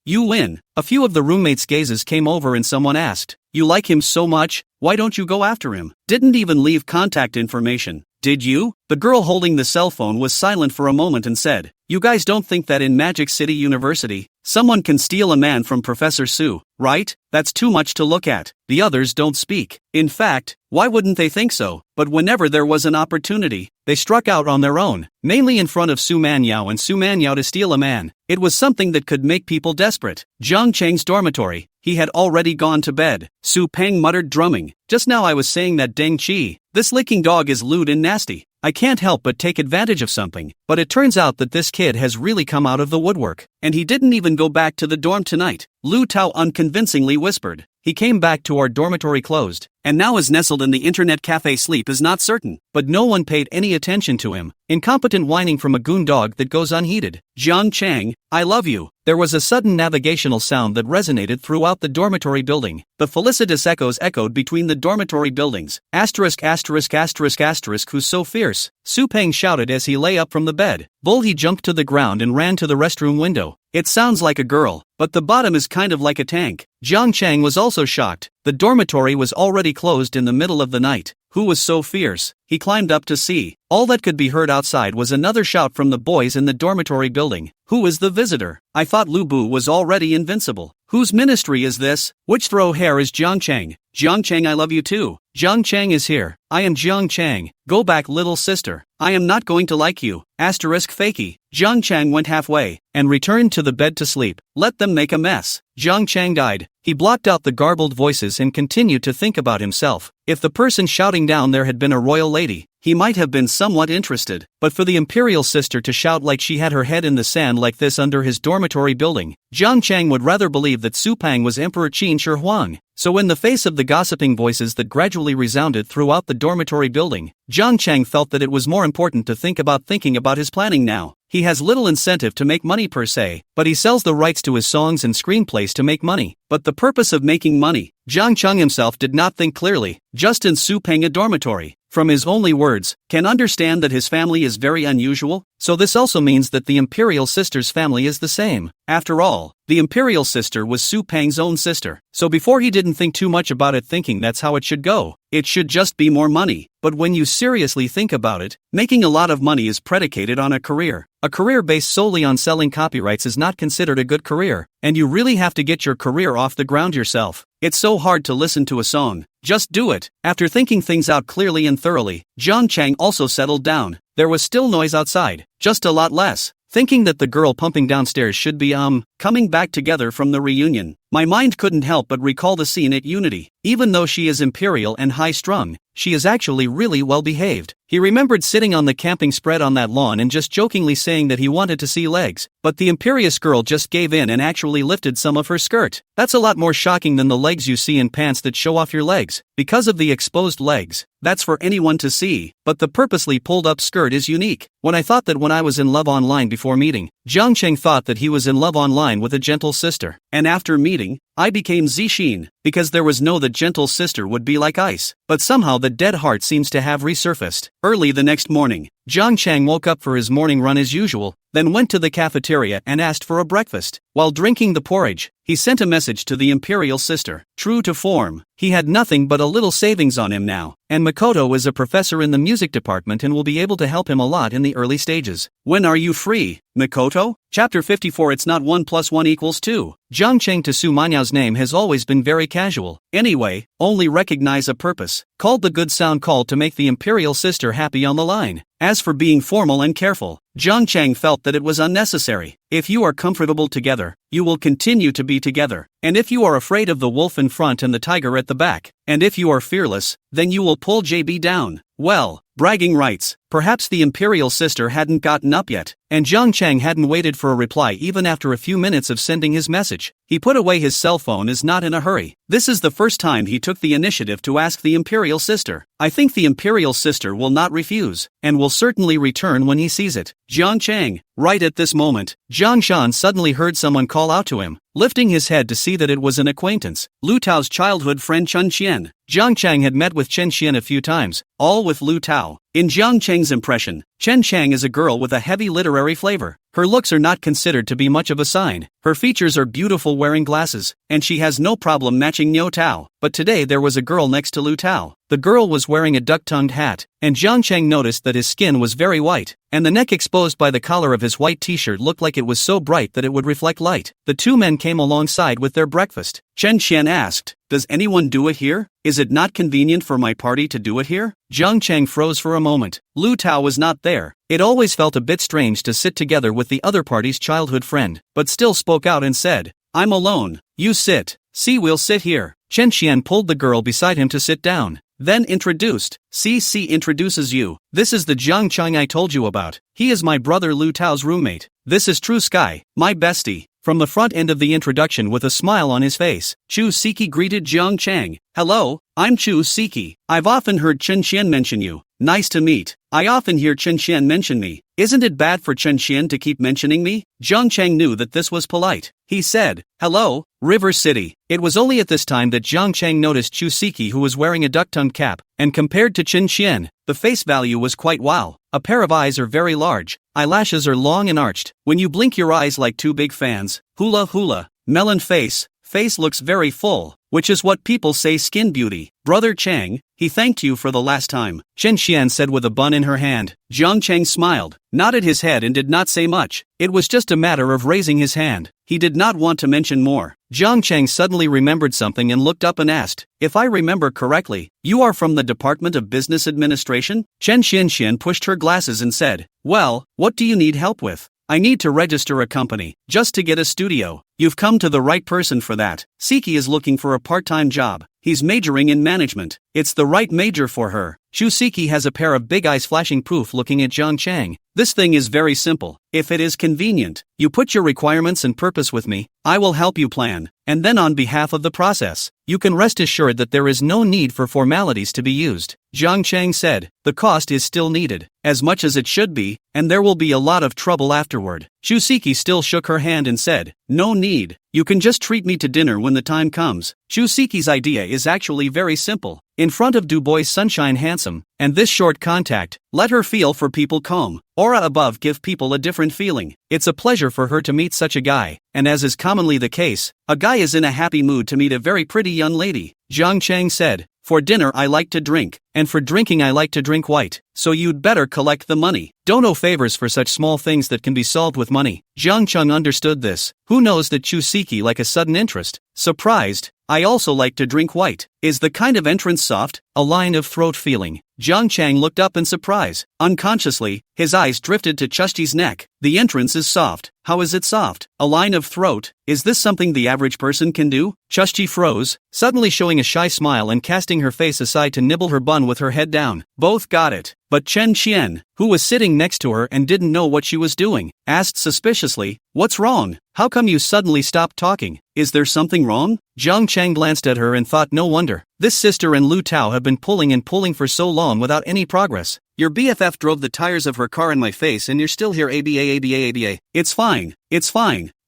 you win." A few of the roommates' gazes came over and someone asked, "You like him so much, why don't you go after him?" Didn't even leave contact information. Did you? The girl holding the cell phone was silent for a moment and said, "You guys don't think that in Magic City University, someone can steal a man from Professor Sue, right? That's too much to look at." The others don't speak. In fact, why wouldn't they think so? But whenever there was an opportunity, they struck out on their own, mainly in front of Su Manyao and Su Manyao to steal a man. It was something that could make people desperate. Jiang Cheng's dormitory. He had already gone to bed. Su Peng muttered, drumming, "Just now I was saying that Deng Qi, this licking dog is lewd and nasty. I can't help but take advantage of something, but it turns out that this kid has really come out of the woodwork, and he didn't even go back to the dorm tonight." Lu Tao unconvincingly whispered, "He came back to our dormitory closed, and now is nestled in the internet cafe. Sleep is not certain." But no one paid any attention to him. Incompetent whining from a goon dog that goes unheeded. "Jiang Cheng, I love you." There was a sudden navigational sound that resonated throughout the dormitory building. The felicitous echoes echoed between the dormitory buildings. Asterisk asterisk asterisk asterisk, who's so fierce? Su Peng shouted as he lay up from the bed. Bull, he jumped to the ground and ran to the restroom window. It sounds like a girl, but the bottom is kind of like a tank. Jiang Cheng was also shocked. The dormitory was already closed in the middle of the night. Who was so fierce? He climbed up to see. All that could be heard outside was another shout from the boys in the dormitory building. "Who is the visitor? I thought Lu Bu was already invincible. Whose ministry is this? Which throw hair is Jiang Cheng? Jiang Cheng, I love you too. Jiang Cheng is here. I am Jiang Cheng. Go back, little sister. I am not going to like you." Asterisk fakey. Jiang Cheng went halfway and returned to the bed to sleep. Let them make a mess. Jiang Cheng died. He blocked out the garbled voices and continued to think about himself. If the person shouting down there had been a royal lady, he might have been somewhat interested. But for the imperial sister to shout like she had her head in the sand like this under his dormitory building, Jiang Cheng would rather believe that Su Peng was Emperor Qin Shi Huang. So in the face of the gossiping voices that gradually resounded throughout the dormitory building, Jiang Cheng felt that it was more important to think about thinking about his planning now. He has little incentive to make money per se, but he sells the rights to his songs and screenplays to make money. But the purpose of making money, Jiang Cheng himself did not think clearly. Just in Su Peng a dormitory, from his only words, can understand that his family is very unusual, so this also means that the imperial sister's family is the same. After all, the imperial sister was Su Peng's own sister, so before he didn't think too much about it, thinking that's how it should go. It should just be more money. But when you seriously think about it, making a lot of money is predicated on a career. A career based solely on selling copyrights is not considered a good career, and you really have to get your career off the ground yourself. It's so hard to listen to a song. Just do it. After thinking things out clearly and thoroughly, Jiang Cheng also settled down. There was still noise outside, just a lot less. Thinking that the girl pumping downstairs should be coming back together from the reunion, my mind couldn't help but recall the scene at Unity. Even though she is imperial and high-strung, she is actually really well-behaved. He remembered sitting on the camping spread on that lawn and just jokingly saying that he wanted to see legs, but the imperious girl just gave in and actually lifted some of her skirt. That's a lot more shocking than the legs you see in pants that show off your legs. Because of the exposed legs, that's for anyone to see, but the purposely pulled up skirt is unique. When I thought that when I was in love online before meeting, Jiang Cheng thought that he was in love online with a gentle sister, and after meeting, I became Zixin, because there was no that gentle sister would be like ice. But somehow the dead heart seems to have resurfaced. Early the next morning, Jiang Cheng woke up for his morning run as usual, then went to the cafeteria and asked for a breakfast. While drinking the porridge, he sent a message to the imperial sister. True to form, he had nothing but a little savings on him now, and Makoto is a professor in the music department and will be able to help him a lot in the early stages. When are you free, Makoto? Chapter 54. It's not 1 + 1 = 2. Jiang Cheng to Su Manyao's name has always been very casual. Anyway, only recognize a purpose. Called the good sound call to make the imperial sister happy on the line. As for being formal and careful, Jiang Cheng felt that it was unnecessary. If you are comfortable together, you will continue to be together. And if you are afraid of the wolf in front and the tiger at the back, and if you are fearless, then you will pull JB down. Well, bragging rights. Perhaps the imperial sister hadn't gotten up yet, and Jiang Chang hadn't waited for a reply even after a few minutes of sending his message. He put away his cell phone as not in a hurry. This is the first time he took the initiative to ask the imperial sister. I think the imperial sister will not refuse, and will certainly return when he sees it. Jiang Chang. Right at this moment, Jiang Shan suddenly heard someone call out to him, lifting his head to see that it was an acquaintance, Lu Tao's childhood friend Chen Qian. Jiang Chang had met with Chen Qian a few times, all with Lu Tao. In Jiang Chang's impression, Chen Chang is a girl with a heavy literary flavor. Her looks are not considered to be much of a sign. Her features are beautiful wearing glasses, and she has no problem matching Niu Tao. But today there was a girl next to Lu Tao. The girl was wearing a duck-tongued hat, and Jiang Chang noticed that his skin was very white, and the neck exposed by the collar of his white t-shirt looked like it was so bright that it would reflect light. The two men came alongside with their breakfast. Chen Qian asked, "Does anyone do it here? Is it not convenient for my party to do it here?" Jiang Chang froze for a moment. Lu Tao was not there. It always felt a bit strange to sit together with the other party's childhood friend, but still spoke out and said, "I'm alone. You sit. See, we'll sit here." Chen Qian pulled the girl beside him to sit down, then introduced, "CC introduces you. This is the Jiang Chang I told you about. He is my brother Lu Tao's roommate. This is True Sky, my bestie." From the front end of the introduction with a smile on his face, Chu Siki greeted Jiang Chang. "Hello, I'm Chu Siki. I've often heard Chen Qian mention you. Nice to meet. I often hear Chen Qian mention me. Isn't it bad for Chen Qian to keep mentioning me?" Jiang Chang knew that this was polite. He said, "Hello, River City." It was only at this time that Jiang Chang noticed Chu Siki, who was wearing a duck-tongued cap, and compared to Chen Qian, the face value was quite wow. A pair of eyes are very large, eyelashes are long and arched. When you blink your eyes like two big fans. Hula hula. Melon face. Face looks very full, which is what people say skin beauty. "Brother Chang, he thanked you for the last time," Chen Qian said with a bun in her hand. Jiang Chang smiled, nodded his head and did not say much. It was just a matter of raising his hand. He did not want to mention more. Jiang Chang suddenly remembered something and looked up and asked, "If I remember correctly, you are from the Department of Business Administration?" Chen Xian pushed her glasses and said, "Well, what do you need help with?" "I need to register a company, just to get a studio." "You've come to the right person for that." Siki is looking for a part-time job. He's majoring in management. It's the right major for her. Chu Siki has a pair of big eyes flashing proof looking at Jiang Chang. "This thing is very simple. If it is convenient, you put your requirements and purpose with me, I will help you plan, and then on behalf of the process, you can rest assured that there is no need for formalities to be used." Jiang Chang said, "The cost is still needed, as much as it should be, and there will be a lot of trouble afterward." Chu Siki still shook her hand and said, "No need. You can just treat me to dinner when the time comes." Chu Siki's idea is actually very simple. In front of Dubois Sunshine Handsome, and this short contact, let her feel for people calm. Aura above give people a different feeling. It's a pleasure for her to meet such a guy, and as is commonly the case, a guy is in a happy mood to meet a very pretty young lady. Jiang Chang said, "For dinner I like to drink, and for drinking I like to drink white, so you'd better collect the money. Don't owe favors for such small things that can be solved with money." Jiang Chang understood this. Who knows that Chu Siki like a sudden interest? Surprised, "I also like to drink white. Is the kind of entrance soft?" A line of throat feeling. Jiang Chang looked up in surprise. Unconsciously, his eyes drifted to Chushti's neck. "The entrance is soft. How is it soft? A line of throat? Is this something the average person can do?" Chushti froze, suddenly showing a shy smile and casting her face aside to nibble her bun with her head down. Both got it. But Chen Qian, who was sitting next to her and didn't know what she was doing, asked suspiciously, "What's wrong? How come you suddenly stopped talking? Is there something wrong?" Jiang Chang glanced at her and thought, no wonder. This sister and Lu Tao have been pulling and pulling for so long without any progress. "Your BFF drove the tires of her car in my face and you're still here ABA. It's fine.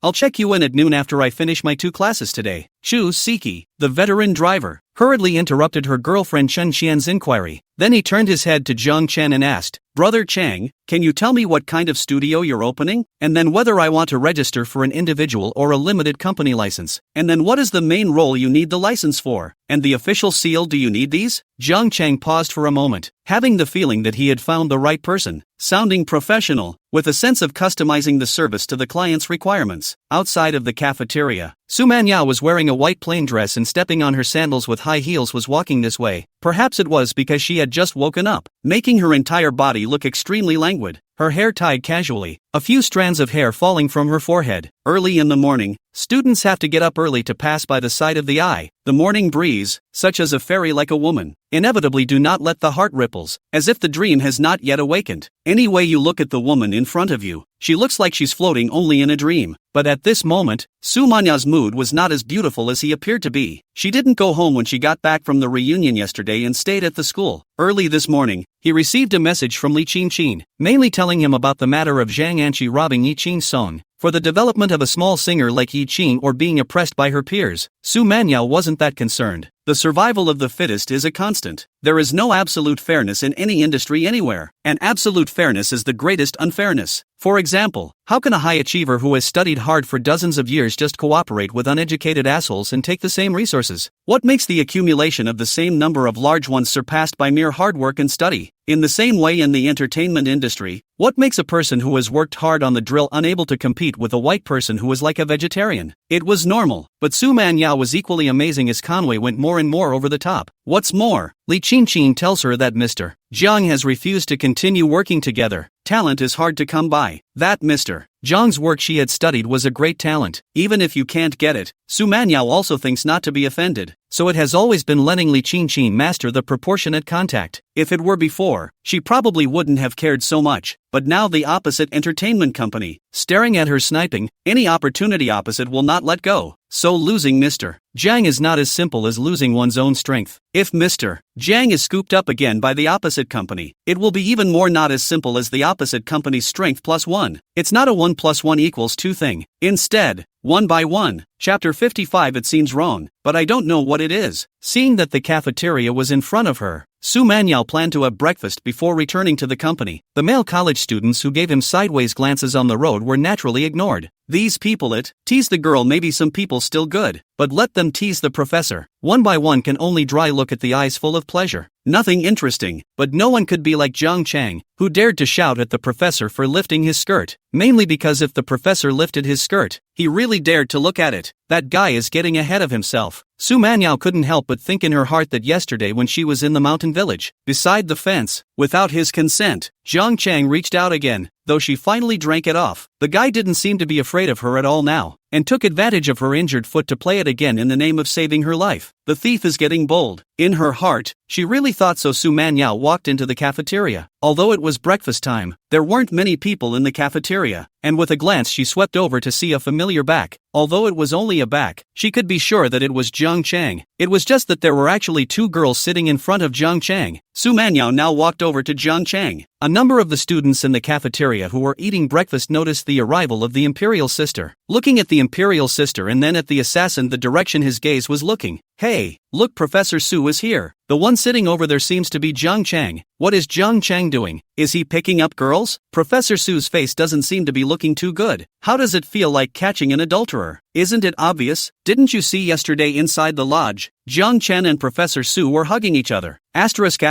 I'll check you in at noon after I finish my 2 classes today." Chu Siki, the veteran driver, hurriedly interrupted her girlfriend Chen Qian's inquiry. Then he turned his head to Jiang Chang and asked, "Brother Chang, can you tell me what kind of studio you're opening? And then whether I want to register for an individual or a limited company license? And then what is the main role you need the license for? And the official seal, do you need these?" Jiang Chang paused for a moment, having the feeling that he had found the right person, sounding professional, with a sense of customizing the service to the client's requirements. Outside of the cafeteria, Su Manya was wearing a white plain dress and stepping on her sandals with high heels was walking this way. Perhaps it was because she had just woken up, making her entire body look extremely languid. Her hair tied casually, a few strands of hair falling from her forehead. Early in the morning, students have to get up early to pass by the side of the eye. The morning breeze, such as a fairy like a woman, inevitably do not let the heart ripples, as if the dream has not yet awakened. Any way you look at the woman in front of you, she looks like she's floating only in a dream. But at this moment, Sumanya's mood was not as beautiful as he appeared to be. She didn't go home when she got back from the reunion yesterday and stayed at the school. Early this morning, he received a message from Li Qingqin, mainly telling him about the matter of Zhang Anqi robbing Yi Qing's song. For the development of a small singer like Yi Qing or being oppressed by her peers, Su Manyao wasn't that concerned. The survival of the fittest is a constant. There is no absolute fairness in any industry anywhere, and absolute fairness is the greatest unfairness. For example, how can a high achiever who has studied hard for dozens of years just cooperate with uneducated assholes and take the same resources? What makes the accumulation of the same number of large ones surpassed by mere hard work and study? In the same way in the entertainment industry, what makes a person who has worked hard on the drill unable to compete with a white person who is like a vegetarian? It was normal, but Su Manyao was equally amazing as Conway went more and more over the top. What's more, Li Qingqin tells her that Mr. Zhang has refused to continue working together. Talent is hard to come by. That Mr. Zhang's work she had studied was a great talent. Even if you can't get it, Su Manyao also thinks not to be offended, so it has always been letting Li Qingqin master the proportionate contact. If it were before, she probably wouldn't have cared so much, but now the opposite entertainment company, staring at her sniping, any opportunity opposite will not let go. So losing Mr. Zhang is not as simple as losing one's own strength. If Mr. Zhang is scooped up again by the opposite company, it will be even more not as simple as the opposite company's strength plus 1. It's not a 1 + 1 = 2 thing. Instead, 1 by 1. Chapter 55. It seems wrong, but I don't know what it is. Seeing that the cafeteria was in front of her, Su Manyao planned to have breakfast before returning to the company. The male college students who gave him sideways glances on the road were naturally ignored. These people tease the girl, maybe some people still good, but let them tease the professor. One by one can only dry look at the eyes full of pleasure. Nothing interesting, but no one could be like Zhang Chang, who dared to shout at the professor for lifting his skirt, mainly because if the professor lifted his skirt, he really dared to look at it. That guy is getting ahead of himself. Su Manyao couldn't help but think in her heart that yesterday when she was in the mountain village, beside the fence, without his consent, Zhang Chang reached out again, though she finally drank it off. The guy didn't seem to be afraid of her at all now, and took advantage of her injured foot to play it again in the name of saving her life. The thief is getting bold. In her heart, she really thought so. Su Manyao walked into the cafeteria. Although it was breakfast time, there weren't many people in the cafeteria, and with a glance she swept over to see a familiar back. Although it was only a back, she could be sure that it was Zhang Chang. It was just that there were actually two girls sitting in front of Zhang Chang. Su Manyao now walked over to Zhang Chang. A number of the students in the cafeteria who were eating breakfast noticed the arrival of the Imperial Sister. Looking at the Imperial Sister and then at the assassin, the direction his gaze was looking. Hey, look, Professor Su is here. The one sitting over there seems to be Zhang Chang. What is Zhang Chang doing? Is he picking up girls? Professor Su's face doesn't seem to be looking too good. How does it feel like catching an adulterer? Isn't it obvious? Didn't you see yesterday inside the lodge? Zhang Chen and Professor Su were hugging each other. Asterisk.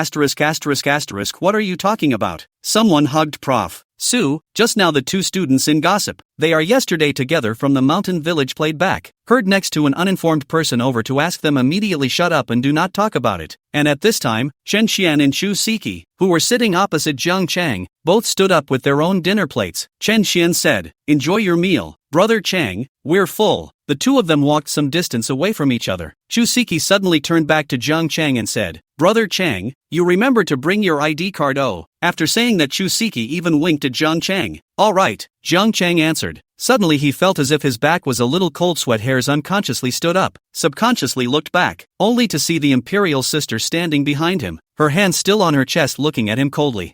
What are you talking about? Someone hugged Prof. Su, just now. The two students in gossip. They are yesterday together from the mountain village played back. Heard next to an uninformed person over to ask them immediately shut up and do not talk about it. And at this time, Shen Xian and Chu Siki, who were sitting opposite Zhang Chang, both stood up with their own dinner plates. Chen Xian said, "Enjoy your meal, Brother Chang, we're full." The two of them walked some distance away from each other. Chu Siki suddenly turned back to Zhang Chang and said, "Brother Chang, you remember to bring your ID card." Oh. After saying that, Chu Siki even winked at Zhang Chang. "All right," Zhang Chang answered. Suddenly he felt as if his back was a little cold. Sweat hairs unconsciously stood up, subconsciously looked back, only to see the Imperial Sister standing behind him, her hand still on her chest looking at him coldly.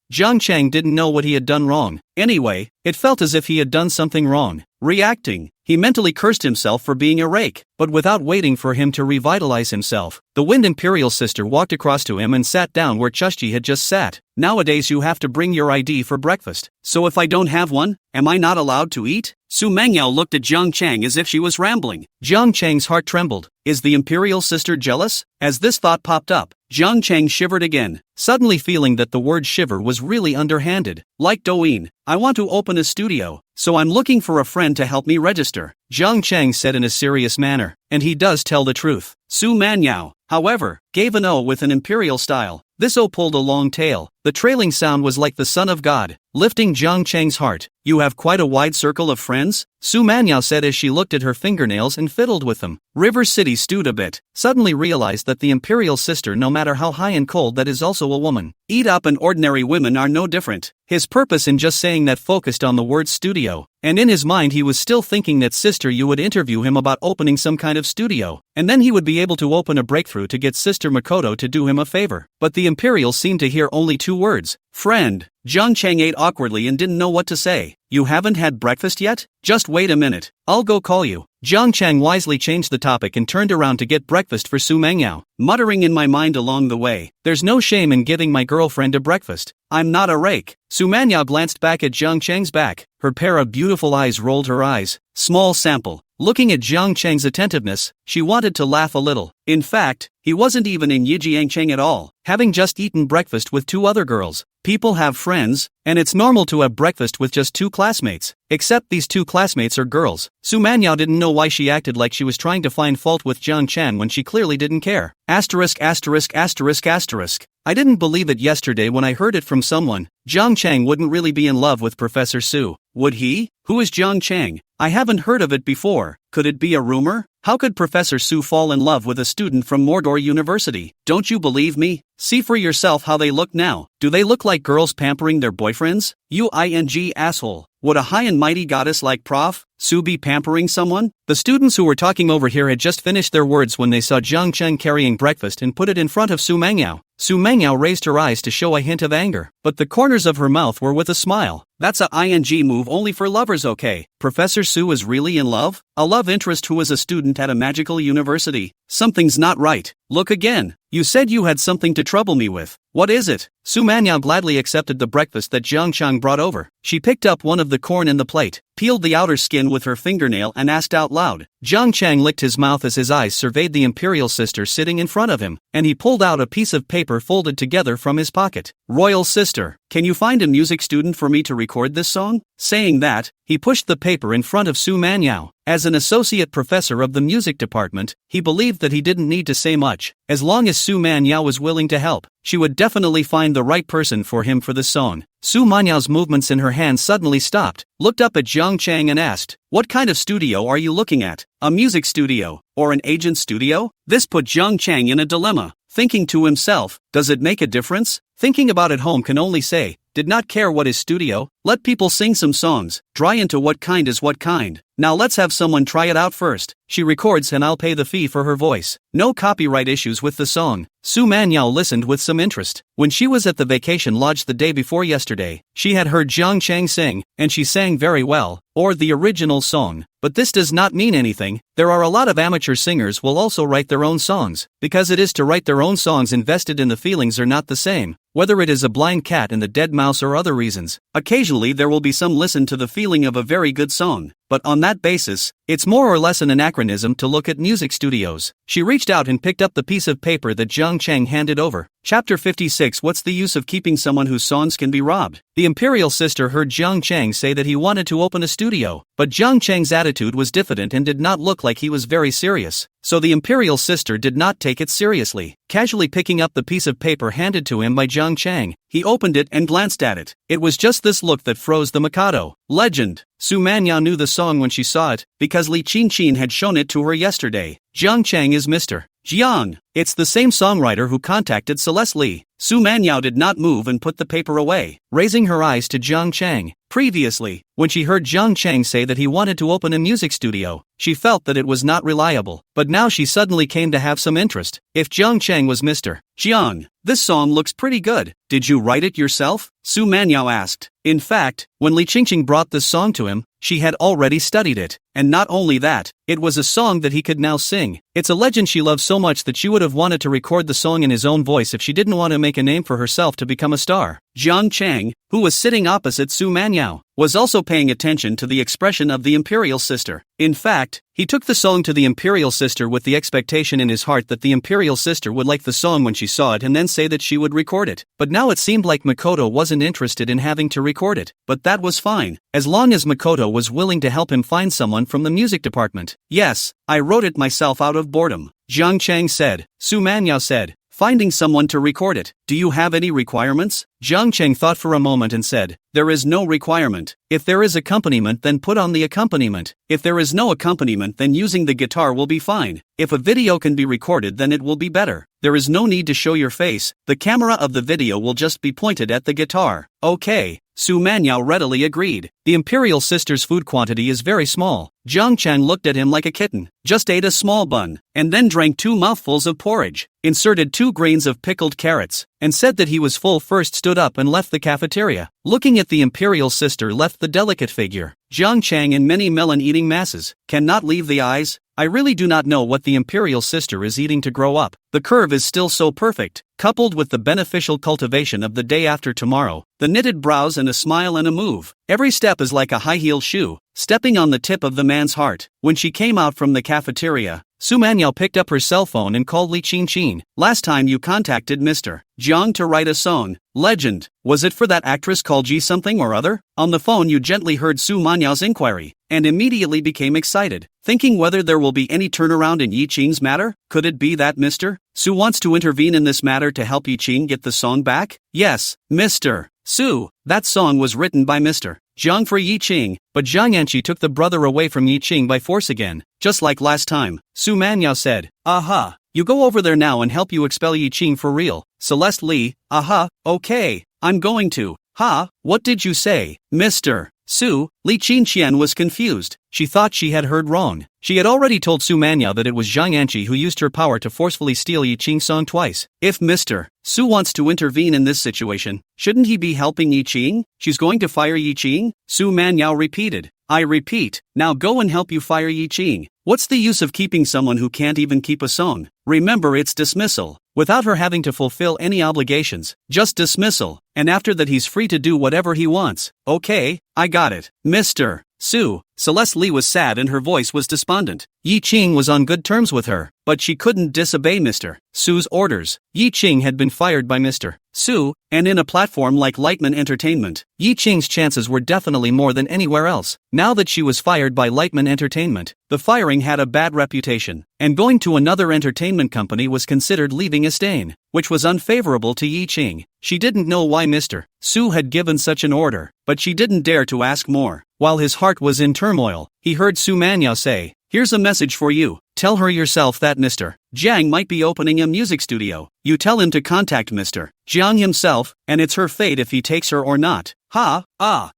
Zhang Chang didn't know what he had done wrong. Anyway, it felt as if he had done something wrong. Reacting, he mentally cursed himself for being a rake, but without waiting for him to revitalize himself, the Wind Imperial Sister walked across to him and sat down where Chushji had just sat. "Nowadays you have to bring your ID for breakfast. So if I don't have one, am I not allowed to eat?" Su Manyao looked at Zhang Chang as if she was rambling. Zhang Chang's heart trembled. Is the Imperial Sister jealous? As this thought popped up, Zhang Chang shivered again, suddenly feeling that the word shiver was really underhanded. Like Douyin, I want to open a studio, so I'm looking for a friend to help me register, Zhang Chang said in a serious manner. And he does tell the truth. Su Manyao, however, gave an O with an imperial style. This O pulled a long tail. The trailing sound was like the Son of God, lifting Jiang Chang's heart. You have quite a wide circle of friends? Su Manyao said as she looked at her fingernails and fiddled with them. River City stewed a bit, suddenly realized that the imperial sister, no matter how high and cold, that is also a woman. Eat up, and ordinary women are no different. His purpose in just saying that focused on the word studio, and in his mind he was still thinking that Sister Yu would interview him about opening some kind of studio, and then he would be able to open a breakthrough to get Sister Makoto to do him a favor. But the imperial seemed to hear only two words: friend. Jiang Chang ate awkwardly and didn't know what to say. You haven't had breakfast yet? Just wait a minute. I'll go call you. Jiang Chang wisely changed the topic and turned around to get breakfast for Su Manyao, muttering in my mind along the way, there's no shame in giving my girlfriend a breakfast. I'm not a rake. Su Manyao glanced back at Jiang Chang's back. Her pair of beautiful eyes rolled her eyes. Small sample. Looking at Jiang Chang's attentiveness, she wanted to laugh a little. In fact, he wasn't even in Yijiang Cheng at all, having just eaten breakfast with two other girls. People have friends, and it's normal to have breakfast with just two classmates. Except these two classmates are girls. Su Manyao didn't know why she acted like she was trying to find fault with Jiang Chan when she clearly didn't care. Asterisk asterisk asterisk asterisk. I didn't believe it yesterday when I heard it from someone. Jiang Chang wouldn't really be in love with Professor Su, would he? Who is Jiang Chang? I haven't heard of it before. Could it be a rumor? How could Professor Su fall in love with a student from Mordor University? Don't you believe me? See for yourself how they look now. Do they look like girls pampering their boyfriends? You asshole. Would a high and mighty goddess like Prof. Su be pampering someone? The students who were talking over here had just finished their words when they saw Jiang Cheng carrying breakfast and put it in front of Su Manyao. Su Manyao raised her eyes to show a hint of anger, but the corners of her mouth were with a smile. That's a ing move only for lovers, okay? Professor Su is really in love? A love interest who is a student at a magical university? Something's not right. Look again. You said you had something to trouble me with. What is it? Su Manyao gladly accepted the breakfast that Jiang Chang brought over. She picked up one of the corn in the plate, peeled the outer skin with her fingernail and asked out loud. Jiang Chang licked his mouth as his eyes surveyed the imperial sister sitting in front of him, and he pulled out a piece of paper folded together from his pocket. Royal sister, can you find a music student for me to record this song? Saying that, he pushed the paper in front of Su Manyao. As an associate professor of the music department, he believed that he didn't need to say much. As long as Su Manyao was willing to help, she would definitely find the right person for him for the song. Su Manyao's movements in her hands suddenly stopped, looked up at Jiang Chang and asked, what kind of studio are you looking at? A music studio? Or an agent studio? This put Jiang Chang in a dilemma. Thinking to himself, does it make a difference? Thinking about at home can only say, did not care what is studio, let people sing some songs, dry into what kind is what kind. Now let's have someone try it out first. She records and I'll pay the fee for her voice. No copyright issues with the song. Su Manyao listened with some interest. When she was at the vacation lodge the day before yesterday, she had heard Jiang Chang sing, and she sang very well, or the original song. But this does not mean anything. There are a lot of amateur singers will also write their own songs, because it is to write their own songs invested in the feelings are not the same, whether it is a blind cat and the dead mouse or other reasons. Occasionally there will be some listen to the feeling of a very good song, but on that basis, it's more or less an anachronism to look at music studios. She reached out and picked up the piece of paper that Jiang Chang handed over. Chapter 56. What's the use of keeping someone whose songs can be robbed? The imperial sister heard Jiang Chang say that he wanted to open a studio, but Jiang Chang's attitude was diffident and did not look like he was very serious, so the imperial sister did not take it seriously. Casually picking up the piece of paper handed to him by Jiang Chang, he opened it and glanced at it. It was just this look that froze the Mikado. Legend. Su Manyao knew the song when she saw it, because Li Qingqin had shown it to her yesterday. Jiang Chang is Mr. Jiang. It's the same songwriter who contacted Celeste Li. Su Manyao did not move and put the paper away, raising her eyes to Jiang Chang. Previously, when she heard Jiang Chang say that he wanted to open a music studio, she felt that it was not reliable, but now she suddenly came to have some interest. If Jiang Chang was Mr. Jiang, this song looks pretty good. Did you write it yourself? Su Manyao asked. In fact, when Li Qingqing brought this song to him, she had already studied it, and not only that, it was a song that he could now sing. It's a legend she loved so much that she would have wanted to record the song in his own voice if she didn't want to make a name for herself to become a star. Jiang Chang, who was sitting opposite Su Manyao, was also paying attention to the expression of the imperial sister. In fact, he took the song to the imperial sister with the expectation in his heart that the imperial sister would like the song when she saw it and then say that she would record it. But now it seemed like Makoto wasn't interested in having to record it. But that was fine, as long as Makoto was willing to help him find someone from the music department. Yes, I wrote it myself out of boredom, Jiang Chang said. Su Manyao said, finding someone to record it. Do you have any requirements? Jiang Cheng thought for a moment and said, there is no requirement. If there is accompaniment, then put on the accompaniment. If there is no accompaniment, then using the guitar will be fine. If a video can be recorded, then it will be better. There is no need to show your face. The camera of the video will just be pointed at the guitar. Okay. Su Manyao readily agreed. The imperial sister's food quantity is very small. Jiang Cheng looked at him like a kitten, just ate a small bun, and then drank 2 mouthfuls of porridge, inserted 2 grains of pickled carrots, and said that he was full. First stood up and left the cafeteria. Looking at the imperial sister left the delicate figure. Jiang Cheng and many melon-eating masses cannot leave the eyes. I really do not know what the imperial sister is eating to grow up. The curve is still so perfect, coupled with the beneficial cultivation of the day after tomorrow, the knitted brows and a smile and a move. Every step is like a high-heeled shoe, stepping on the tip of the man's heart. When she came out from the cafeteria, Su Manyao picked up her cell phone and called Li Qin. Last time you contacted Mr. Jiang to write a song. Legend. Was it for that actress called Ji something or other? On the phone you gently heard Su Manyao's inquiry, and immediately became excited, thinking whether there will be any turnaround in Yi Qing's matter. Could it be that Mr. Su wants to intervene in this matter to help Yi Qing get the song back? Yes, Mr. Su. That song was written by Mr. Jiang for Yi Qing, but Jiang Yanqi took the brother away from Yi Qing by force again, just like last time. Su Manyao said, aha, you go over there now and help you expel Yi Qing for real. Celeste Li, aha, okay, I'm going to. Ha, what did you say, Mr. Su? Li Qinqian was confused. She thought she had heard wrong. She had already told Su Manyao that it was Jiang Yanqi who used her power to forcefully steal Yi Qing's song twice. If Mr. Su wants to intervene in this situation, shouldn't he be helping Yi Qing? She's going to fire Yi Qing? Su Manyao repeated. I repeat, now go and help you fire Yi Qing. What's the use of keeping someone who can't even keep a song? Remember, it's dismissal, without her having to fulfill any obligations, just dismissal, and after that he's free to do whatever he wants. Okay, I got it, Mr. Su. Celeste Li was sad and her voice was despondent. Yi Qing was on good terms with her, but she couldn't disobey Mr. Su's orders. Yi Qing had been fired by Mr. Su, and in a platform like Lightman Entertainment, Yi Qing's chances were definitely more than anywhere else. Now that she was fired by Lightman Entertainment, the firing had a bad reputation, and going to another entertainment company was considered leaving a stain, which was unfavorable to Yi Qing. She didn't know why Mr. Su had given such an order, but she didn't dare to ask more. While his heart was in turmoil, he heard Su Manyao say, here's a message for you. Tell her yourself that Mr. Jiang might be opening a music studio. You tell him to contact Mr. Jiang himself, and it's her fate if he takes her or not.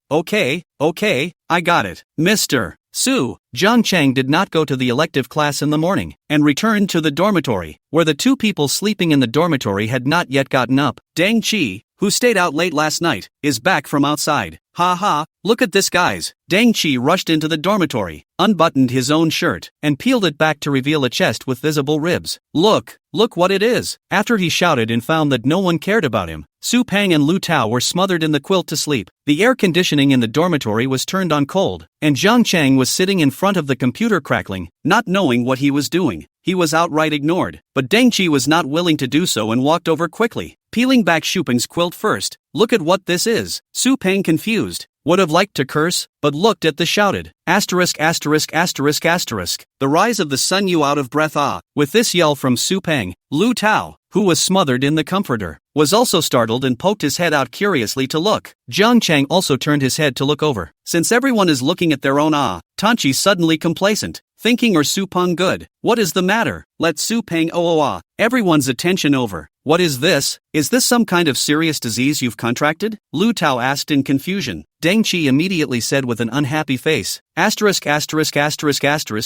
Okay, I got it. Mr. Su. Jiang Cheng did not go to the elective class in the morning, and returned to the dormitory, where the 2 people sleeping in the dormitory had not yet gotten up. Deng Qi, who stayed out late last night, is back from outside. Look at this, guys. Deng Qi rushed into the dormitory, unbuttoned his own shirt, and peeled it back to reveal a chest with visible ribs. Look what it is. After he shouted and found that no one cared about him, Su Peng and Lu Tao were smothered in the quilt to sleep. The air conditioning in the dormitory was turned on cold, and Jiang Cheng was sitting in front of the computer crackling, not knowing what he was doing. He was outright ignored, but Deng Qi was not willing to do so and walked over quickly, peeling back Xu Peng's quilt first. Look at what this is. Su Peng, confused, would have liked to curse, but looked at the shouted, *******. The rise of the sun, you out of breath. With this yell from Su Peng, Lu Tao, who was smothered in the comforter, was also startled and poked his head out curiously to look. Jiang Cheng also turned his head to look over. Since everyone is looking at their own Tanchi suddenly complacent, thinking, or Su Peng good? What is the matter? Let Su Peng everyone's attention over. What is this? Is this some kind of serious disease you've contracted? Lu Tao asked in confusion. Deng Qi immediately said with an unhappy face, *******,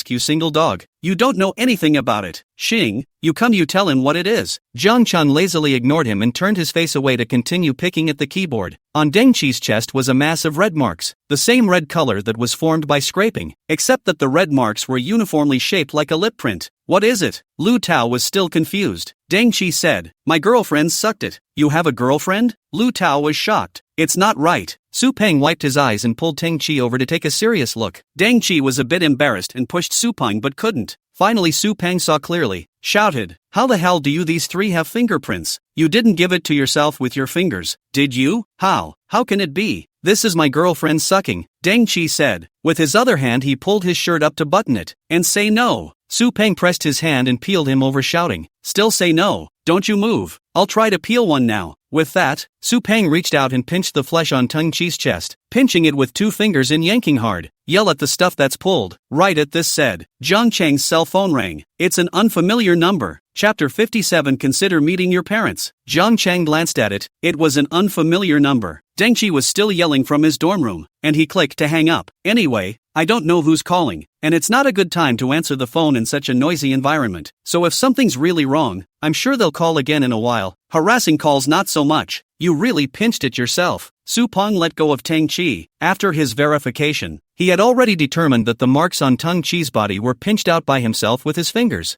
you single dog. You don't know anything about it. Xing, you come, you tell him what it is. Jiang Chan lazily ignored him and turned his face away to continue picking at the keyboard. On Deng Qi's chest was a mass of red marks, the same red color that was formed by scraping, except that the red marks were uniformly shaped like a lip print. What is it? Lu Tao was still confused. Deng Qi said, my girlfriend sucked it. You have a girlfriend? Lu Tao was shocked. It's not right. Su Peng wiped his eyes and pulled Deng Qi over to take a serious look. Deng Qi was a bit embarrassed and pushed Su Peng but couldn't. Finally Su Peng saw clearly, shouted, how the hell do you these 3 have fingerprints? You didn't give it to yourself with your fingers, did you? How can it be? This is my girlfriend sucking, Deng Qi said. With his other hand he pulled his shirt up to button it, and say no. Su Peng pressed his hand and peeled him over, shouting, "Still say no, don't you move, I'll try to peel one now." With that, Su Peng reached out and pinched the flesh on Tang Chi's chest, pinching it with 2 fingers and yanking hard. "Yell at the stuff that's pulled." Right at this said, Jiang Cheng's cell phone rang. "It's an unfamiliar number." Chapter 57. Consider meeting your parents. Jiang Cheng glanced at it. It was an unfamiliar number. Deng Qi was still yelling from his dorm room, and he clicked to hang up. "Anyway, I don't know who's calling, and it's not a good time to answer the phone in such a noisy environment. So if something's really wrong, I'm sure they'll call again in a while. Harassing calls not so much. You really pinched it yourself." Su Peng let go of Tang Qi. After his verification, he had already determined that the marks on Tang Qi's body were pinched out by himself with his fingers.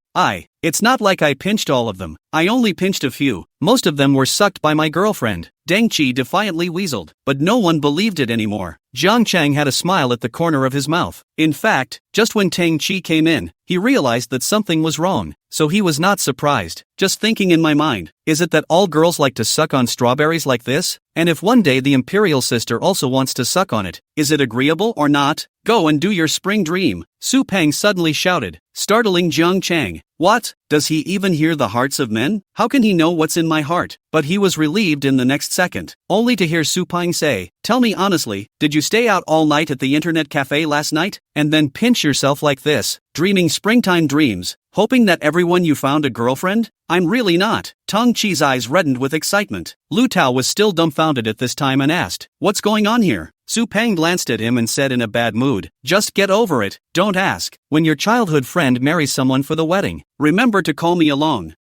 It's not like I pinched all of them. I only pinched a few. Most of them were sucked by my girlfriend." Deng Qi defiantly weaseled, but no one believed it anymore. Jiang Cheng had a smile at the corner of his mouth. In fact, just when Tang Qi came in, he realized that something was wrong, so he was not surprised. "Just thinking in my mind, is it that all girls like to suck on strawberries like this? And if one day the imperial sister also wants to suck on it, is it agreeable or not? Go and do your spring dream." Su Peng suddenly shouted, startling Jiang Cheng. "What? Does he even hear the hearts of men? How can he know what's in my heart?" But he was relieved in the next second, only to hear Su Peng say, "Tell me honestly, did you stay out all night at the internet cafe last night, and then pinch yourself like this, dreaming springtime dreams, hoping that everyone you found a girlfriend? I'm really not." Tang Chi's eyes reddened with excitement. Lu Tao was still dumbfounded at this time and asked, "What's going on here?" Su Peng glanced at him and said in a bad mood, "Just get over it, don't ask. When your childhood friend marries someone for the wedding, remember to call me along."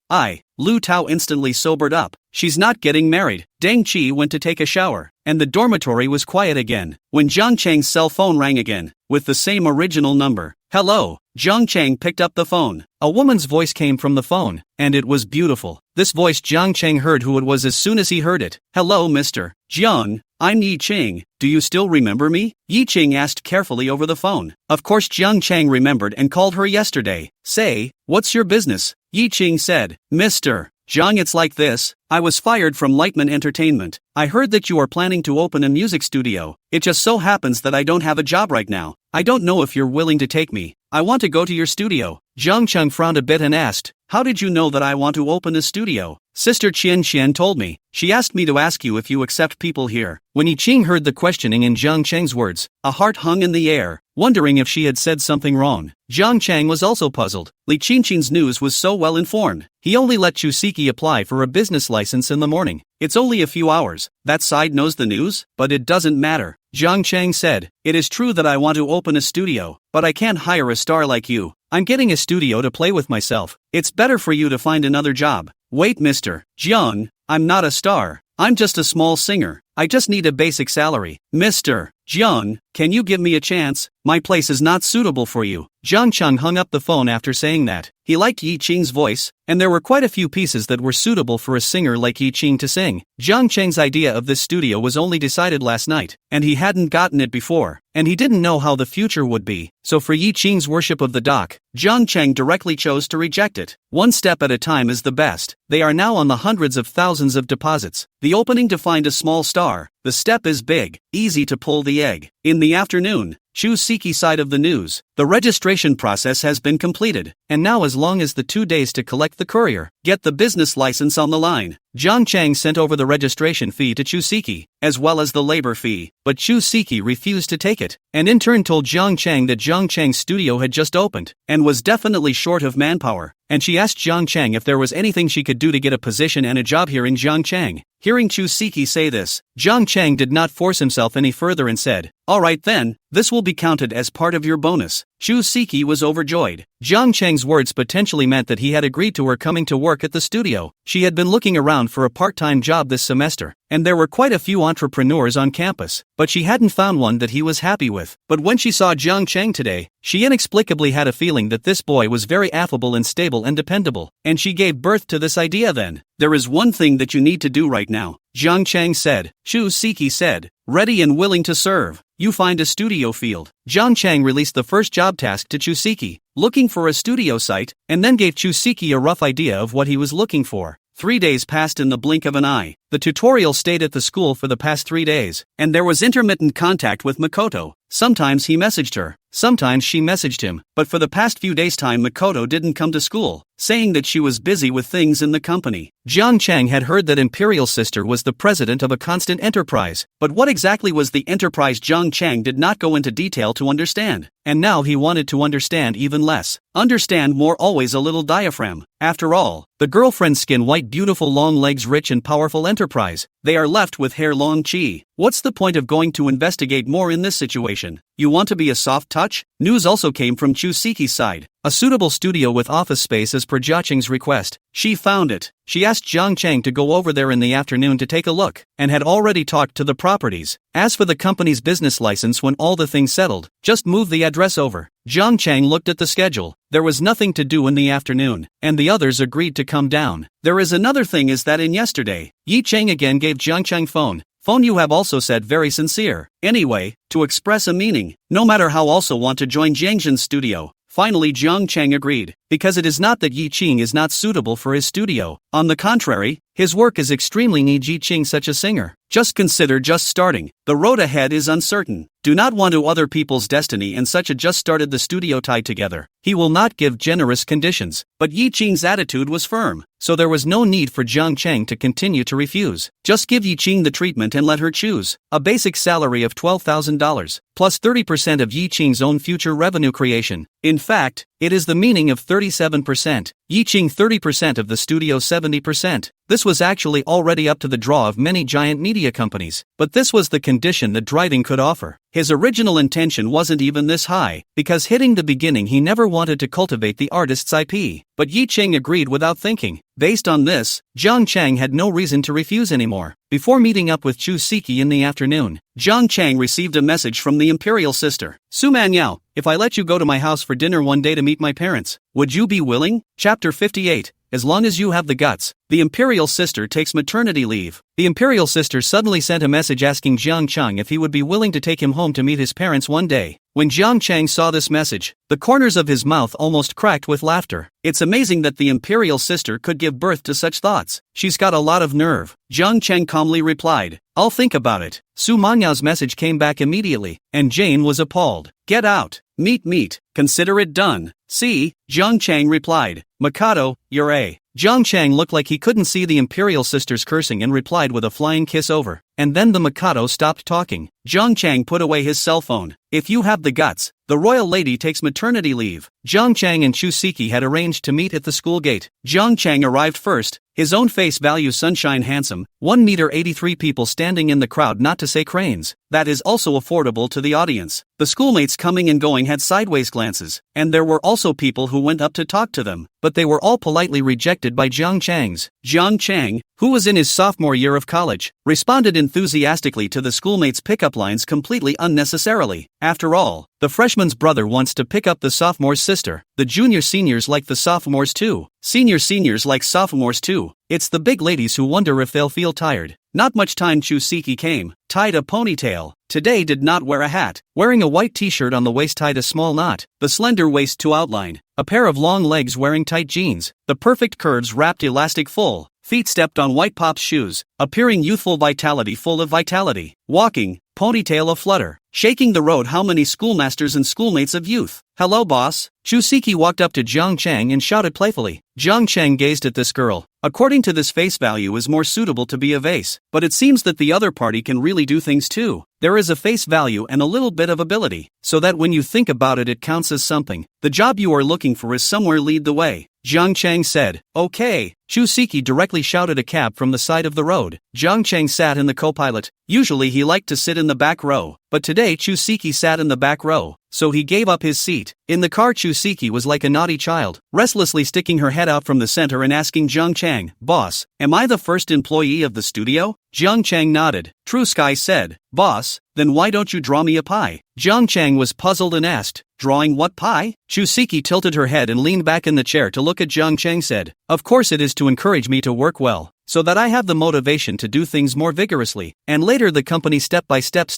Lu Tao instantly sobered up. "She's not getting married." Deng Qi went to take a shower, and the dormitory was quiet again, when Jiang Cheng's cell phone rang again, with the same original number. "Hello." Jiang Cheng picked up the phone. A woman's voice came from the phone, and it was beautiful. This voice Jiang Cheng heard who it was as soon as he heard it. "Hello Mr. Jiang, I'm Yi Qing, do you still remember me?" Yi Qing asked carefully over the phone. Of course Jiang Cheng remembered and called her yesterday. "Say, what's your business?" Yi Qing said. "Mr. Jiang, it's like this. I was fired from Lightman Entertainment. I heard that you are planning to open a music studio. It just so happens that I don't have a job right now. I don't know if you're willing to take me. I want to go to your studio." Jiang Cheng frowned a bit and asked, "How did you know that I want to open a studio?" "Sister Qian told me. She asked me to ask you if you accept people here." When Yi Qing heard the questioning in Jiang Cheng's words, a heart hung in the air, wondering if she had said something wrong. Jiang Cheng was also puzzled. Li Qinchin's news was so well informed. He only let Chusiki apply for a business license in the morning. It's only a few hours. That side knows the news, but it doesn't matter. Jiang Cheng said, "It is true that I want to open a studio, but I can't hire a star like you. I'm getting a studio to play with myself. It's better for you to find another job." "Wait Mr. Jiang, I'm not a star. I'm just a small singer. I just need a basic salary." "Mr. Jiang, can you give me a chance? My place is not suitable for you." Jiang Cheng hung up the phone after saying that. He liked Yi Qing's voice, and there were quite a few pieces that were suitable for a singer like Yi Qing to sing. Jiang Cheng's idea of this studio was only decided last night, and he hadn't gotten it before, and he didn't know how the future would be. So for Yi Qing's worship of the doc, Jiang Cheng directly chose to reject it. One step at a time is the best. They are now on the hundreds of thousands of deposits. The opening to find a small star. The step is big, easy to pull the egg. In the afternoon, Chusiki side of the news. The registration process has been completed, and now as long as the 2 days to collect the courier, get the business license on the line. Jiang Cheng sent over the registration fee to Chusiki, as well as the labor fee, but Chusiki refused to take it, and in turn told Jiang Cheng that Jiang Cheng's studio had just opened, and was definitely short of manpower, and she asked Jiang Cheng if there was anything she could do to get a position and a job here in Jiang Cheng. Hearing Chusiki say this, Jiang Cheng did not force himself any further and said, "Alright then, this will be counted as part of your bonus." Chusiki was overjoyed. Jiang Cheng's words potentially meant that he had agreed to her coming to work at the studio. She had been looking around for a part-time job this semester, and there were quite a few entrepreneurs on campus, but she hadn't found one that he was happy with. But when she saw Jiang Cheng today, she inexplicably had a feeling that this boy was very affable and stable and dependable, and she gave birth to this idea then. "There is one thing that you need to do right now," Jiang Cheng said. Chusiki said, "Ready and willing to serve. You find a studio field." Jiang Cheng released the first job task to Chusiki, looking for a studio site, and then gave Chusiki a rough idea of what he was looking for. 3 days passed in the blink of an eye. The tutorial stayed at the school for the past 3 days, and there was intermittent contact with Makoto. Sometimes he messaged her, Sometimes she messaged him, but for the past few days time Makoto didn't come to school, saying that she was busy with things in the company. Jiang Chang had heard that Imperial Sister was the president of a constant enterprise, but what exactly was the enterprise Jiang Chang did not go into detail to understand, and now he wanted to understand even less. Understand more, always a little diaphragm. After all, the girlfriend's skin white, beautiful, long legs, rich and powerful enterprise, they are left with hair long chi. What's the point of going to investigate more in this situation? You want to be a soft touch? News also came from Chusiki's side. A suitable studio with office space as per Jiaqing's request. She found it. She asked Jiang Chang to go over there in the afternoon to take a look, and had already talked to the properties. As for the company's business license, when all the things settled, just move the address over. Jiang Chang looked at the schedule. There was nothing to do in the afternoon, and the others agreed to come down. There is another thing is that in yesterday, Yi Chang again gave Jiang Chang phone you have also said very sincere. Anyway, to express a meaning, no matter how also want to join Jiangxin's studio. Finally Jiang Chang agreed, because it is not that Yi Ching is not suitable for his studio. On the contrary, his work is extremely need Yi Ching such a singer. Just consider just starting. The road ahead is uncertain. Do not want to other people's destiny and such a just started the studio tied together. He will not give generous conditions. But Yi Ching's attitude was firm, so there was no need for Jiang Chang to continue to refuse. Just give Yi Ching the treatment and let her choose. A basic salary of $12,000, plus 30% of Yi Ching's own future revenue creation. In fact, it is the meaning of 37%. Yi Ching 30% of the studio 70%. This was actually already up to the draw of many giant media companies, but this was the condition that Driving could offer. His original intention wasn't even this high, because hitting the beginning he never wanted to cultivate the artist's IP, but Yi Ching agreed without thinking. Based on this, Jiang Chang had no reason to refuse anymore. Before meeting up with Chu Siki in the afternoon, Jiang Chang received a message from the Imperial Sister. Su Manyao, if I let you go to my house for dinner one day to meet my parents, would you be willing? Chapter 58. As long as you have the guts. The Imperial Sister takes maternity leave. The Imperial Sister suddenly sent a message asking Jiang Chang if he would be willing to take him home to meet his parents one day. When Jiang Chang saw this message, the corners of his mouth almost cracked with laughter. It's amazing that the Imperial Sister could give birth to such thoughts. She's got a lot of nerve. Jiang Chang calmly replied, I'll think about it. Su Manyao's message came back immediately, and Jane was appalled. Get out. Meet. Consider it done. See, Jiang Chang replied. Makoto, you're a. Jiang Chang looked like he couldn't see the Imperial Sisters cursing and replied with a flying kiss over. And then the Makoto stopped talking. Jiang Chang put away his cell phone. If you have the guts, the royal lady takes maternity leave. Jiang Chang and Chu Siki had arranged to meet at the school gate. Jiang Chang arrived first. His own face value sunshine handsome, 1 meter 83 people standing in the crowd, not to say cranes. That is also affordable to the audience. The schoolmates coming and going had sideways glances, and there were also people who went up to talk to them, but they were all politely rejected by Jiang Chang's. Jiang Chang, who was in his sophomore year of college, responded enthusiastically to the schoolmates' pickup lines completely unnecessarily. After all, the freshman's brother wants to pick up the sophomore's sister. The junior seniors like the sophomores too. Senior seniors like sophomores too. It's the big ladies who wonder if they'll feel tired. Not much time. Chu Siki came, tied a ponytail. Today did not wear a hat. Wearing a white t-shirt on the waist tied a small knot. The slender waist to outline. A pair of long legs wearing tight jeans. The perfect curves wrapped elastic full. Feet stepped on white pops shoes, appearing youthful vitality, full of vitality. Walking, ponytail aflutter. Shaking the road. How many schoolmasters and schoolmates of youth? Hello boss. Chu Siki walked up to Jiang Chang and shouted playfully. Jiang Chang gazed at this girl. According to this, face value is more suitable to be a vase, but it seems that the other party can really do things too. There is a face value and a little bit of ability, so that when you think about it, it counts as something. The job you are looking for is somewhere. Lead the way. Jiang Chang said. Okay. Chu Siki directly shouted a cab from the side of the road. Jiang Chang sat in the co-pilot. Usually he liked to sit in the back row, but today Chu Siki sat in the back row, so he gave up his seat. In the car, Chu Siki was like a naughty child, restlessly sticking her head out from the center and asking Jiang Chang, Boss, am I the first employee of the studio? Jiang Chang nodded. True Sky said, Boss, then why don't you draw me a pie? Jiang Chang was puzzled and asked, Drawing what pie? Chu Siki tilted her head and leaned back in the chair to look at Jiang Chang. Said, Of course it is to encourage me to work well, so that I have the motivation to do things more vigorously, and later the company step by step,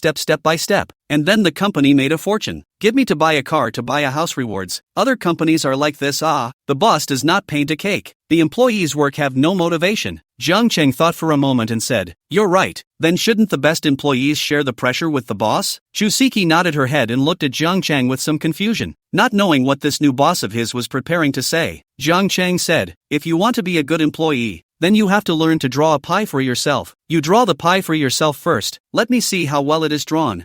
and then the company made a fortune. Give me to buy a car, to buy a house rewards. Other companies are like this. The boss does not paint a cake. The employees' work have no motivation. Jiang Cheng thought for a moment and said, "You're right, then shouldn't the best employees share the pressure with the boss?" Chusiki nodded her head and looked at Jiang Cheng with some confusion, not knowing what this new boss of his was preparing to say. Jiang Cheng said, "If you want to be a good employee, then you have to learn to draw a pie for yourself. You draw the pie for yourself first. Let me see how well it is drawn."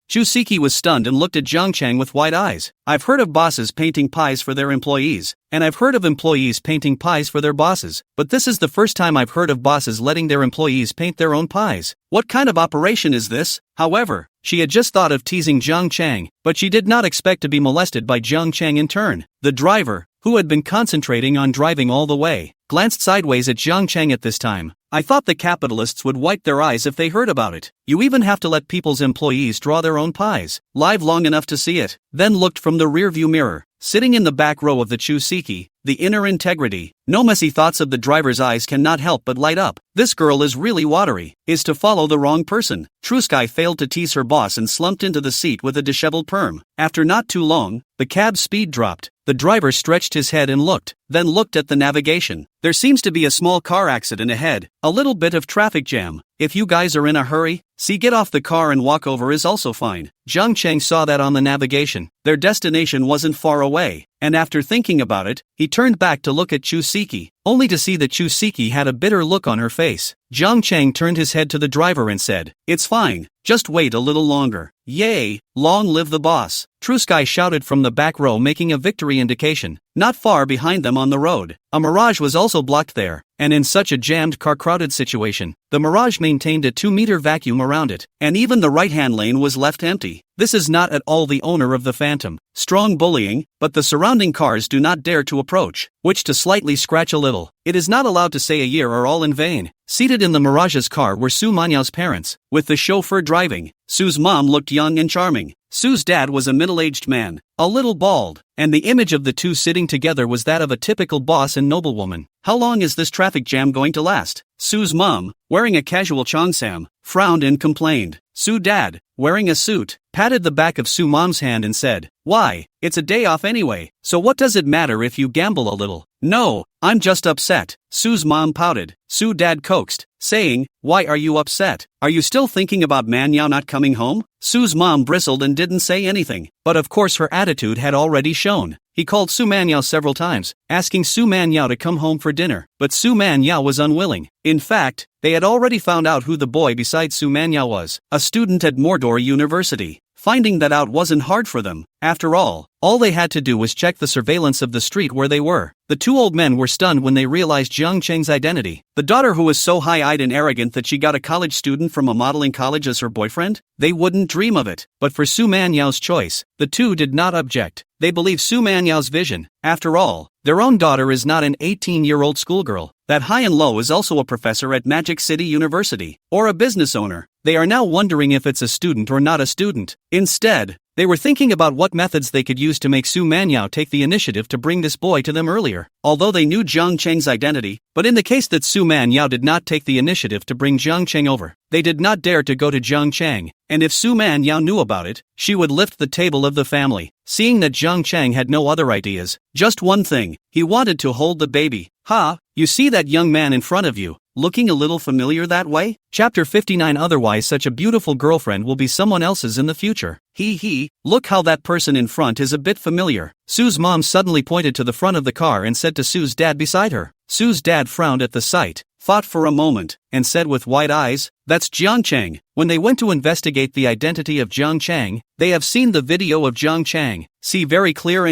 Chusiki was stunned and looked at Jiang Cheng with wide eyes. I've heard of bosses painting pies for their employees, and I've heard of employees painting pies for their bosses, but this is the first time I've heard of bosses letting their employees paint their own pies. What kind of operation is this? However, she had just thought of teasing Jiang Cheng, but she did not expect to be molested by Jiang Cheng in turn. The driver, who had been concentrating on driving all the way, glanced sideways at Jiang Cheng at this time. I thought the capitalists would wipe their eyes if they heard about it. You even have to let people's employees draw their own pies, live long enough to see it. Then looked from the rearview mirror, sitting in the back row of the Chusiki, the inner integrity. No messy thoughts of the driver's eyes cannot help but light up. This girl is really watery, is to follow the wrong person. Trusky failed to tease her boss and slumped into the seat with a disheveled perm. After not too long, the cab's speed dropped. The driver stretched his head and then looked at the navigation. There seems to be a small car accident ahead, a little bit of traffic jam. If you guys are in a hurry, get off the car and walk over is also fine. Jiang Cheng saw that on the navigation. Their destination wasn't far away, and after thinking about it, he turned back to look at Chusiki, only to see that Chusiki had a bitter look on her face. Jiang Cheng turned his head to the driver and said, "It's fine, just wait a little longer." "Yay, long live the boss!" Trusky shouted from the back row, making a victory indication. Not far behind them on the road, a Mirage was also blocked there, and in such a jammed car-crowded situation, the Mirage maintained a 2-meter vacuum around it, and even the right-hand lane was left empty. This is not at all the owner of the Phantom. Strong bullying, but the surrounding cars do not dare to approach, which to slightly scratch a little. It is not allowed to say a year are all in vain. Seated in the Mirage's car were Su Manyao's parents, with the chauffeur driving. Su's mom looked young and charming. Su's dad was a middle-aged man, a little bald, and the image of the two sitting together was that of a typical boss and noblewoman. How long is this traffic jam going to last? Su's mom, wearing a casual cheongsam, frowned and complained. Su dad, wearing a suit, patted the back of Su mom's hand and said, "Why, it's a day off anyway, so what does it matter if you gamble a little?" "No, I'm just upset." Su's mom pouted. Su dad coaxed, saying, "Why are you upset? Are you still thinking about Manhwa not coming home?" Su's mom bristled and didn't say anything, but of course her attitude had already shown. He called Su Manhwa several times, asking Su Manhwa to come home for dinner, but Su Manhwa was unwilling. In fact, they had already found out who the boy beside Su Manhwa was, a student at Mordor University. Finding that out wasn't hard for them. After all they had to do was check the surveillance of the street where they were. The two old men were stunned when they realized Jiang Cheng's identity. The daughter who was so high-eyed and arrogant that she got a college student from a modeling college as her boyfriend? They wouldn't dream of it. But for Su Manhwa's choice, the two did not object. They believed Su Manhwa's vision. After all, their own daughter is not an 18-year-old schoolgirl. That high and low is also a professor at Magic City University, or a business owner. They are now wondering if it's a student or not a student. Instead, they were thinking about what methods they could use to make Su Manhwa take the initiative to bring this boy to them earlier. Although they knew Jiang Cheng's identity, but in the case that Su Manhwa did not take the initiative to bring Jiang Cheng over, they did not dare to go to Jiang Cheng, and if Su Manhwa knew about it, she would lift the table of the family. Seeing that Jiang Cheng had no other ideas, just one thing, he wanted to hold the baby. You see that young man in front of you, looking a little familiar that way? Chapter 59. Otherwise such a beautiful girlfriend will be someone else's in the future. Look how that person in front is a bit familiar. Su's mom suddenly pointed to the front of the car and said to Su's dad beside her. Su's dad frowned at the sight, thought for a moment, and said with wide eyes, "That's Jiang Cheng." When they went to investigate the identity of Jiang Cheng, they have seen the video of Jiang Cheng, see very clear,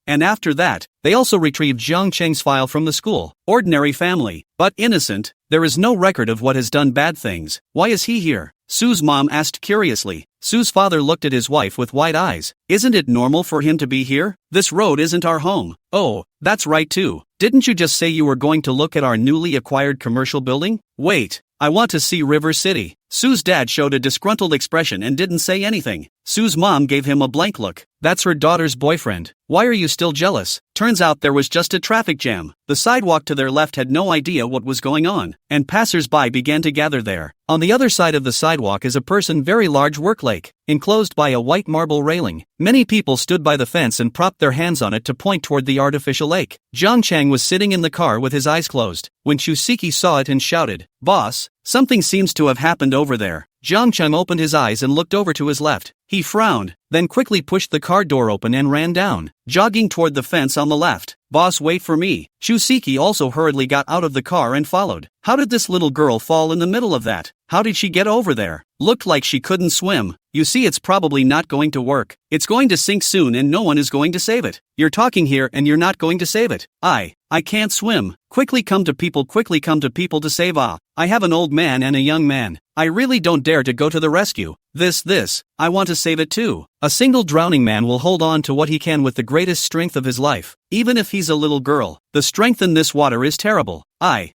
and after that, they also retrieved Jiang Cheng's file from the school. Ordinary family, but innocent. There is no record of what has done bad things. Why is he here? Su's mom asked curiously. Su's father looked at his wife with wide eyes. Isn't it normal for him to be here? This road isn't our home. Oh, that's right too. Didn't you just say you were going to look at our newly acquired commercial building? Wait, I want to see River City. Su's dad showed a disgruntled expression and didn't say anything. Su's mom gave him a blank look. That's her daughter's boyfriend. Why are you still jealous? Turns out there was just a traffic jam. The sidewalk to their left had no idea what was going on, and passers-by began to gather there. On the other side of the sidewalk is a very large work lake, enclosed by a white marble railing. Many people stood by the fence and propped their hands on it to point toward the artificial lake. Jiang Chang was sitting in the car with his eyes closed, when Chusiki saw it and shouted, "Boss, something seems to have happened over there." Jiang Chang opened his eyes and looked over to his left. He frowned, then quickly pushed the car door open and ran down, jogging toward the fence on the left. "Boss, wait for me." Chusiki also hurriedly got out of the car and followed. How did this little girl fall in the middle of that? How did she get over there? Looked like she couldn't swim. You see, it's probably not going to work. It's going to sink soon and no one is going to save it. You're talking here and you're not going to save it. I can't swim. Quickly come to people to save. I have an old man and a young man. I really don't dare to go to the rescue. I want to save it too. A single drowning man will hold on to what he can with the greatest strength of his life. Even if he's a little girl, the strength in this water is terrible.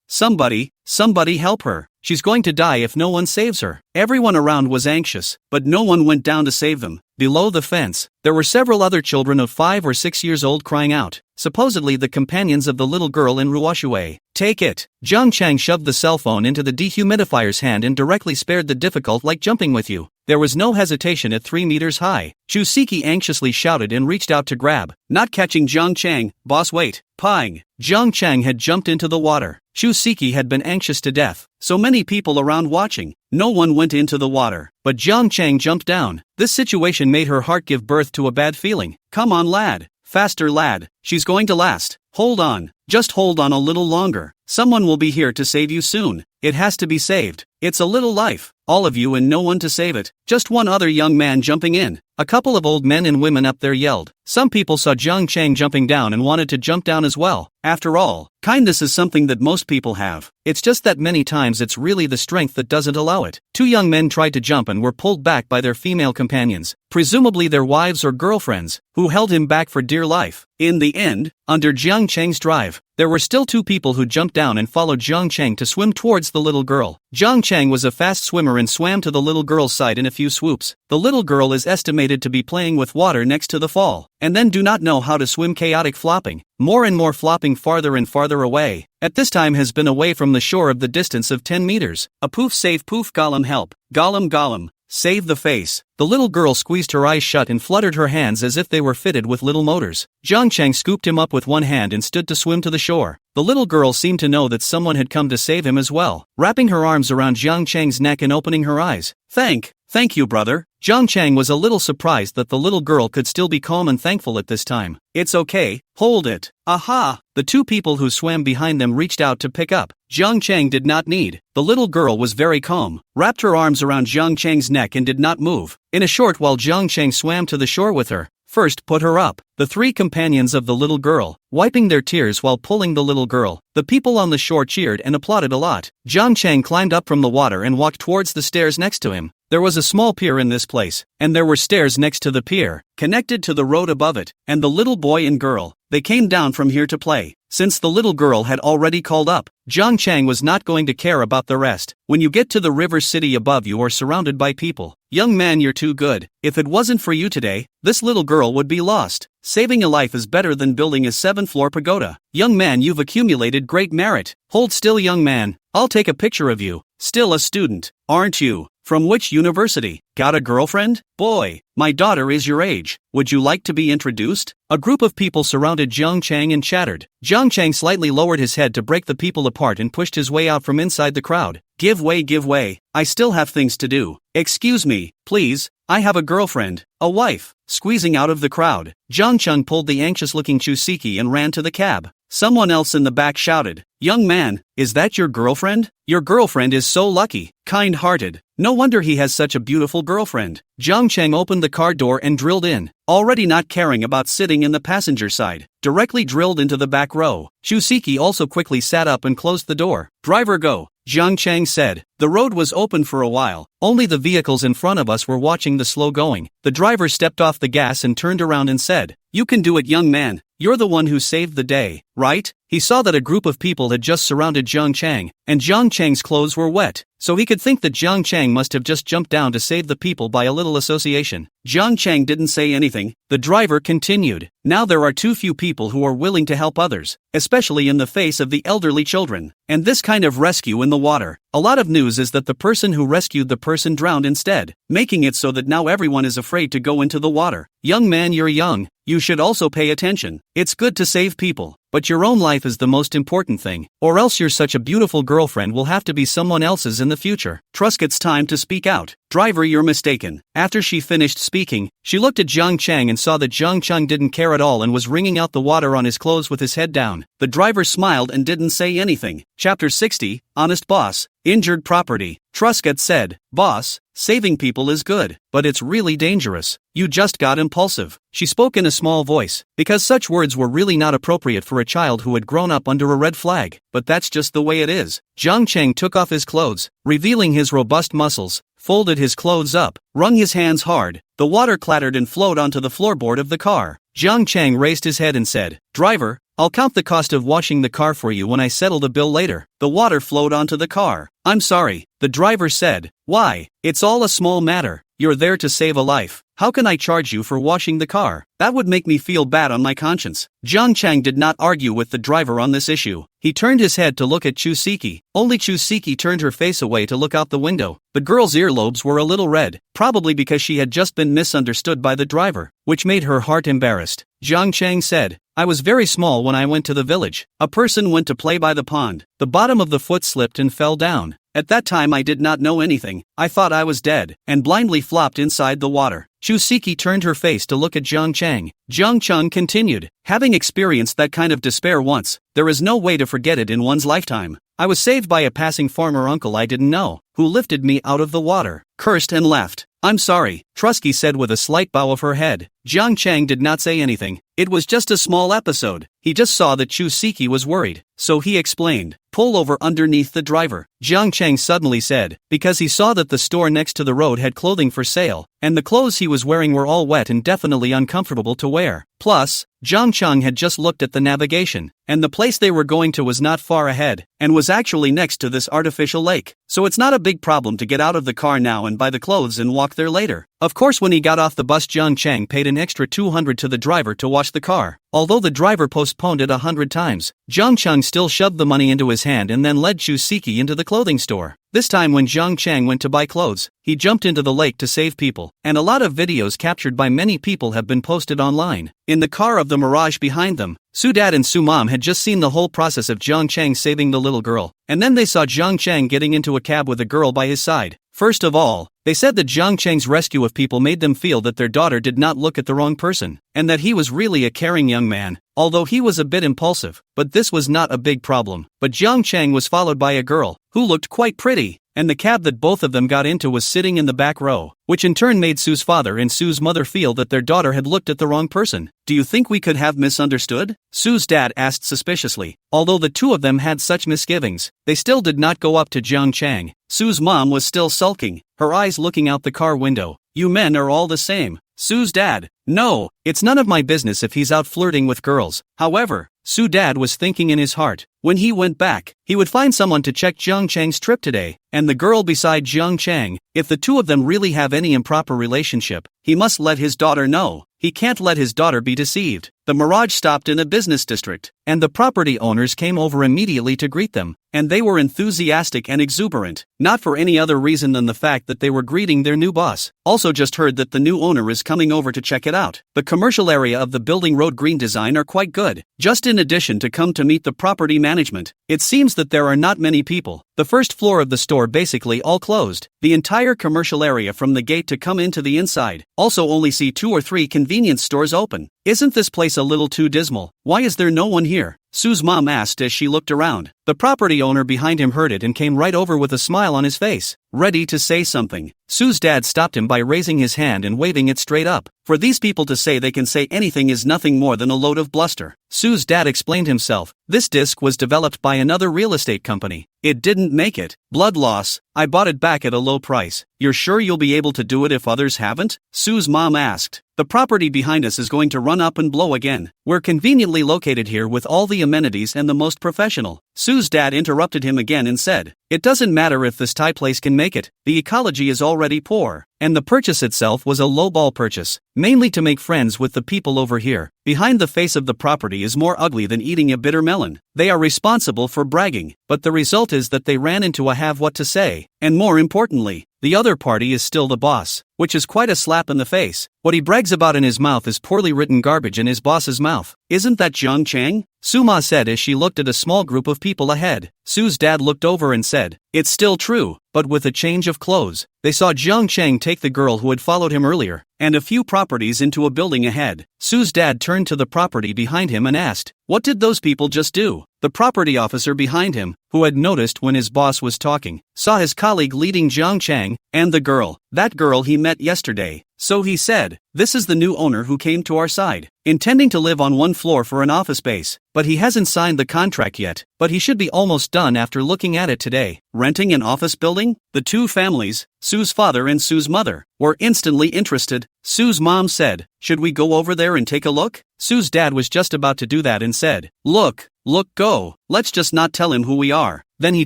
Somebody help her. She's going to die if no one saves her. Everyone around was anxious, but no one went down to save them. Below the fence, there were several other children of 5 or 6 years old crying out, supposedly the companions of the little girl in Ruoshui. Take it. Jiang Chang shoved the cell phone into the dehumidifier's hand and directly spared the difficult like jumping with you. There was no hesitation at 3 meters high. Chusiki anxiously shouted and reached out to grab. Not catching Jiang Chang. Boss, wait. Pang. Jiang Chang had jumped into the water. Chusiki had been anxious to death. So many people around watching. No one went into the water. But Jiang Chang jumped down. This situation made her heart give birth to a bad feeling. Come on, lad. Faster, lad. She's going to last. Hold on. Just hold on a little longer. Someone will be here to save you soon. It has to be saved. It's a little life. All of you and no one to save it. Just one other young man jumping in. A couple of old men and women up there yelled. Some people saw Jiang Chang jumping down and wanted to jump down as well. After all, kindness is something that most people have. It's just that many times it's really the strength that doesn't allow it. 2 young men tried to jump and were pulled back by their female companions, presumably their wives or girlfriends, who held him back for dear life. In the end, under Jiang Chang's drive, there were still 2 people who jumped down and followed Jiang Chang to swim towards the little girl. Jiang Chang was a fast swimmer and swam to the little girl's side in a few swoops. The little girl is estimated to be playing with water next to the fall, and then do not know how to swim, chaotic flopping, more and more flopping farther and farther away. At this time has been away from the shore of the distance of 10 meters. A poof, save, poof, Gollum, help. Gollum. Save the face. The little girl squeezed her eyes shut and fluttered her hands as if they were fitted with little motors. Jiang Chang scooped him up with one hand and stood to swim to the shore. The little girl seemed to know that someone had come to save him as well, wrapping her arms around Jiang Chang's neck and opening her eyes. Thank you, brother. Jiang Chang was a little surprised that the little girl could still be calm and thankful at this time. It's okay, hold it. Aha! The 2 people who swam behind them reached out to pick up. Jiang Chang did not need. The little girl was very calm, wrapped her arms around Jiang Chang's neck and did not move. In a short while Jiang Chang swam to the shore with her. First put her up. The 3 companions of the little girl, wiping their tears while pulling the little girl. The people on the shore cheered and applauded a lot. Jiang Chang climbed up from the water and walked towards the stairs next to him. There was a small pier in this place, and there were stairs next to the pier, connected to the road above it, and the little boy and girl, they came down from here to play. Since the little girl had already called up, Jiang Chang was not going to care about the rest. When you get to the river city above you are surrounded by people. Young man, you're too good. If it wasn't for you today, this little girl would be lost. Saving a life is better than building a 7-floor pagoda. Young man, you've accumulated great merit. Hold still, young man. I'll take a picture of you. Still a student, aren't you? From which university? Got a girlfriend? Boy, my daughter is your age. Would you like to be introduced? A group of people surrounded Jiang Chang and chattered. Jiang Chang slightly lowered his head to break the people apart and pushed his way out from inside the crowd. Give way. I still have things to do. Excuse me, please. I have a girlfriend, a wife. Squeezing out of the crowd, Jiang Chang pulled the anxious-looking Chusiki and ran to the cab. Someone else in the back shouted, "Young man, is that your girlfriend? Your girlfriend is so lucky, kind-hearted. No wonder he has such a beautiful girlfriend." Jiang Chang opened the car door and drilled in, already not caring about sitting in the passenger side, directly drilled into the back row. Chusiki also quickly sat up and closed the door. "Driver, go," Jiang Chang said. The road was open for a while, only the vehicles in front of us were watching the slow going. The driver stepped off the gas and turned around and said, "You can do it, young man. You're the one who saved the day, right? he saw that a group of people had just surrounded Jiang Chang, and Jiang Chang's clothes were wet, so he could think that Jiang Chang must have just jumped down to save the people by a little association. Jiang Chang didn't say anything. The driver continued. Now there are too few people who are willing to help others, especially in the face of the elderly children, and this kind of rescue in the water. A lot of news is that the person who rescued the person drowned instead, making it so that now everyone is afraid to go into the water. Young man, you're young. You should also pay attention. It's good to save people, but your own life is the most important thing, or else you're such a beautiful girlfriend will have to be someone else's in the future. Trust, it's time to speak out. Driver, you're mistaken. After she finished speaking, she looked at Jiang Chang and saw that Jiang Chang didn't care at all and was wringing out the water on his clothes with his head down. The driver smiled and didn't say anything. Chapter 60, Honest Boss. Injured property. Truscott said, Boss, saving people is good, but it's really dangerous. You just got impulsive. She spoke in a small voice, because such words were really not appropriate for a child who had grown up under a red flag, but that's just the way it is. Jiang Chang took off his clothes, revealing his robust muscles, folded his clothes up, wrung his hands hard. The water clattered and flowed onto the floorboard of the car. Jiang Chang raised his head and said, Driver, I'll count the cost of washing the car for you when I settle the bill later. The water flowed onto the car. I'm sorry, the driver said. Why? It's all a small matter. You're there to save a life. How can I charge you for washing the car? That would make me feel bad on my conscience. Jiang Chang did not argue with the driver on this issue. He turned his head to look at Chusiki. Only Chusiki turned her face away to look out the window. The girl's earlobes were a little red, probably because she had just been misunderstood by the driver, which made her heart embarrassed. Jiang Chang said, I was very small when I went to the village. A person went to play by the pond. The bottom of the foot slipped and fell down. At that time I did not know anything. I thought I was dead, and blindly flopped inside the water. Chusiki turned her face to look at Jiang Chang. Jiang Chang continued, having experienced that kind of despair once, there is no way to forget it in one's lifetime. I was saved by a passing farmer uncle I didn't know, who lifted me out of the water, cursed and left. I'm sorry, Trusky said with a slight bow of her head. Jiang Chang did not say anything. It was just a small episode. He just saw that Chusiki was worried, so he explained, pull over underneath the driver. Jiang Chang suddenly said, because he saw that the store next to the road had clothing for sale, and the clothes he was wearing were all wet and definitely uncomfortable to wear. Plus, Jiang Chang had just looked at the navigation, and the place they were going to was not far ahead, and was actually next to this artificial lake. So it's not a big problem to get out of the car now and buy the clothes and walk there later. Of course, when he got off the bus, Jiang Chang paid an extra 200 to the driver to wash the car. Although the driver postponed it 100 times, Jiang Chang still shoved the money into his hand and then led Chusiki into the clothing store. This time when Jiang Chang went to buy clothes, he jumped into the lake to save people, and a lot of videos captured by many people have been posted online. In the car of the Mirage behind them, Su Dad and Su Mom had just seen the whole process of Jiang Chang saving the little girl, and then they saw Jiang Chang getting into a cab with a girl by his side. First of all, they said that Jiang Chang's rescue of people made them feel that their daughter did not look at the wrong person, and that he was really a caring young man, although he was a bit impulsive, but this was not a big problem. But Jiang Chang was followed by a girl, who looked quite pretty, and the cab that both of them got into was sitting in the back row, which in turn made Sue's father and Sue's mother feel that their daughter had looked at the wrong person. Do you think we could have misunderstood? Sue's dad asked suspiciously. Although the two of them had such misgivings, they still did not go up to Jiang Chang. Sue's mom was still sulking, her eyes looking out the car window. You men are all the same. Sue's dad, no, it's none of my business if he's out flirting with girls. However, Sue's dad was thinking in his heart, when he went back, he would find someone to check Jiang Chang's trip today, and the girl beside Jiang Chang. If the two of them really have any improper relationship, he must let his daughter know. He can't let his daughter be deceived. The Mirage stopped in a business district, and the property owners came over immediately to greet them, and they were enthusiastic and exuberant, not for any other reason than the fact that they were greeting their new boss. Also just heard that the new owner is coming over to check it out. The commercial area of the building road green design are quite good. Just in addition to come to meet the property management, it seems that there are not many people. The first floor of the store basically all closed. The entire commercial area from the gate to come into the inside. Also only see 2 or 3 convenience stores open. Isn't this place a little too dismal? Why is there no one here? Sue's mom asked as she looked around. The property owner behind him heard it and came right over with a smile on his face. ready to say something. Sue's dad stopped him by raising his hand and waving it straight up. For these people to say they can say anything is nothing more than a load of bluster. Sue's dad explained himself. This disc was developed by another real estate company. It didn't make it. Blood loss. I bought it back at a low price. You're sure you'll be able to do it if others haven't? Sue's mom asked. The property behind us is going to run up and blow again. We're conveniently located here with all the amenities and the most professional. Sue's dad interrupted him again and said, it doesn't matter if this Thai place can make it. The ecology is already poor. And the purchase itself was a lowball purchase, mainly to make friends with the people over here. Behind the face of the property is more ugly than eating a bitter melon. They are responsible for bragging, but the result is that they ran into a have what to say, and more importantly, the other party is still the boss, which is quite a slap in the face. What he brags about in his mouth is poorly written garbage in his boss's mouth. Isn't that Jiang Chang? Suma said as she looked at a small group of people ahead. Sue's dad looked over and said, it's still true, but with a change of clothes. They saw Jiang Chang take the girl who had followed him earlier, and a few properties into a building ahead. Sue's dad turned to the property behind him and asked, what did those people just do? The property officer behind him, who had noticed when his boss was talking, saw his colleague leading Jiang Chang, and the girl, that girl he met yesterday. So he said, this is the new owner who came to our side, intending to live on one floor for an office space, but he hasn't signed the contract yet, but he should be almost done after looking at it today. Renting an office building? The two families, Sue's father and Sue's mother, were instantly interested. Sue's mom said, should we go over there and take a look? Sue's dad was just about to do that and said, look, go, let's just not tell him who we are. Then he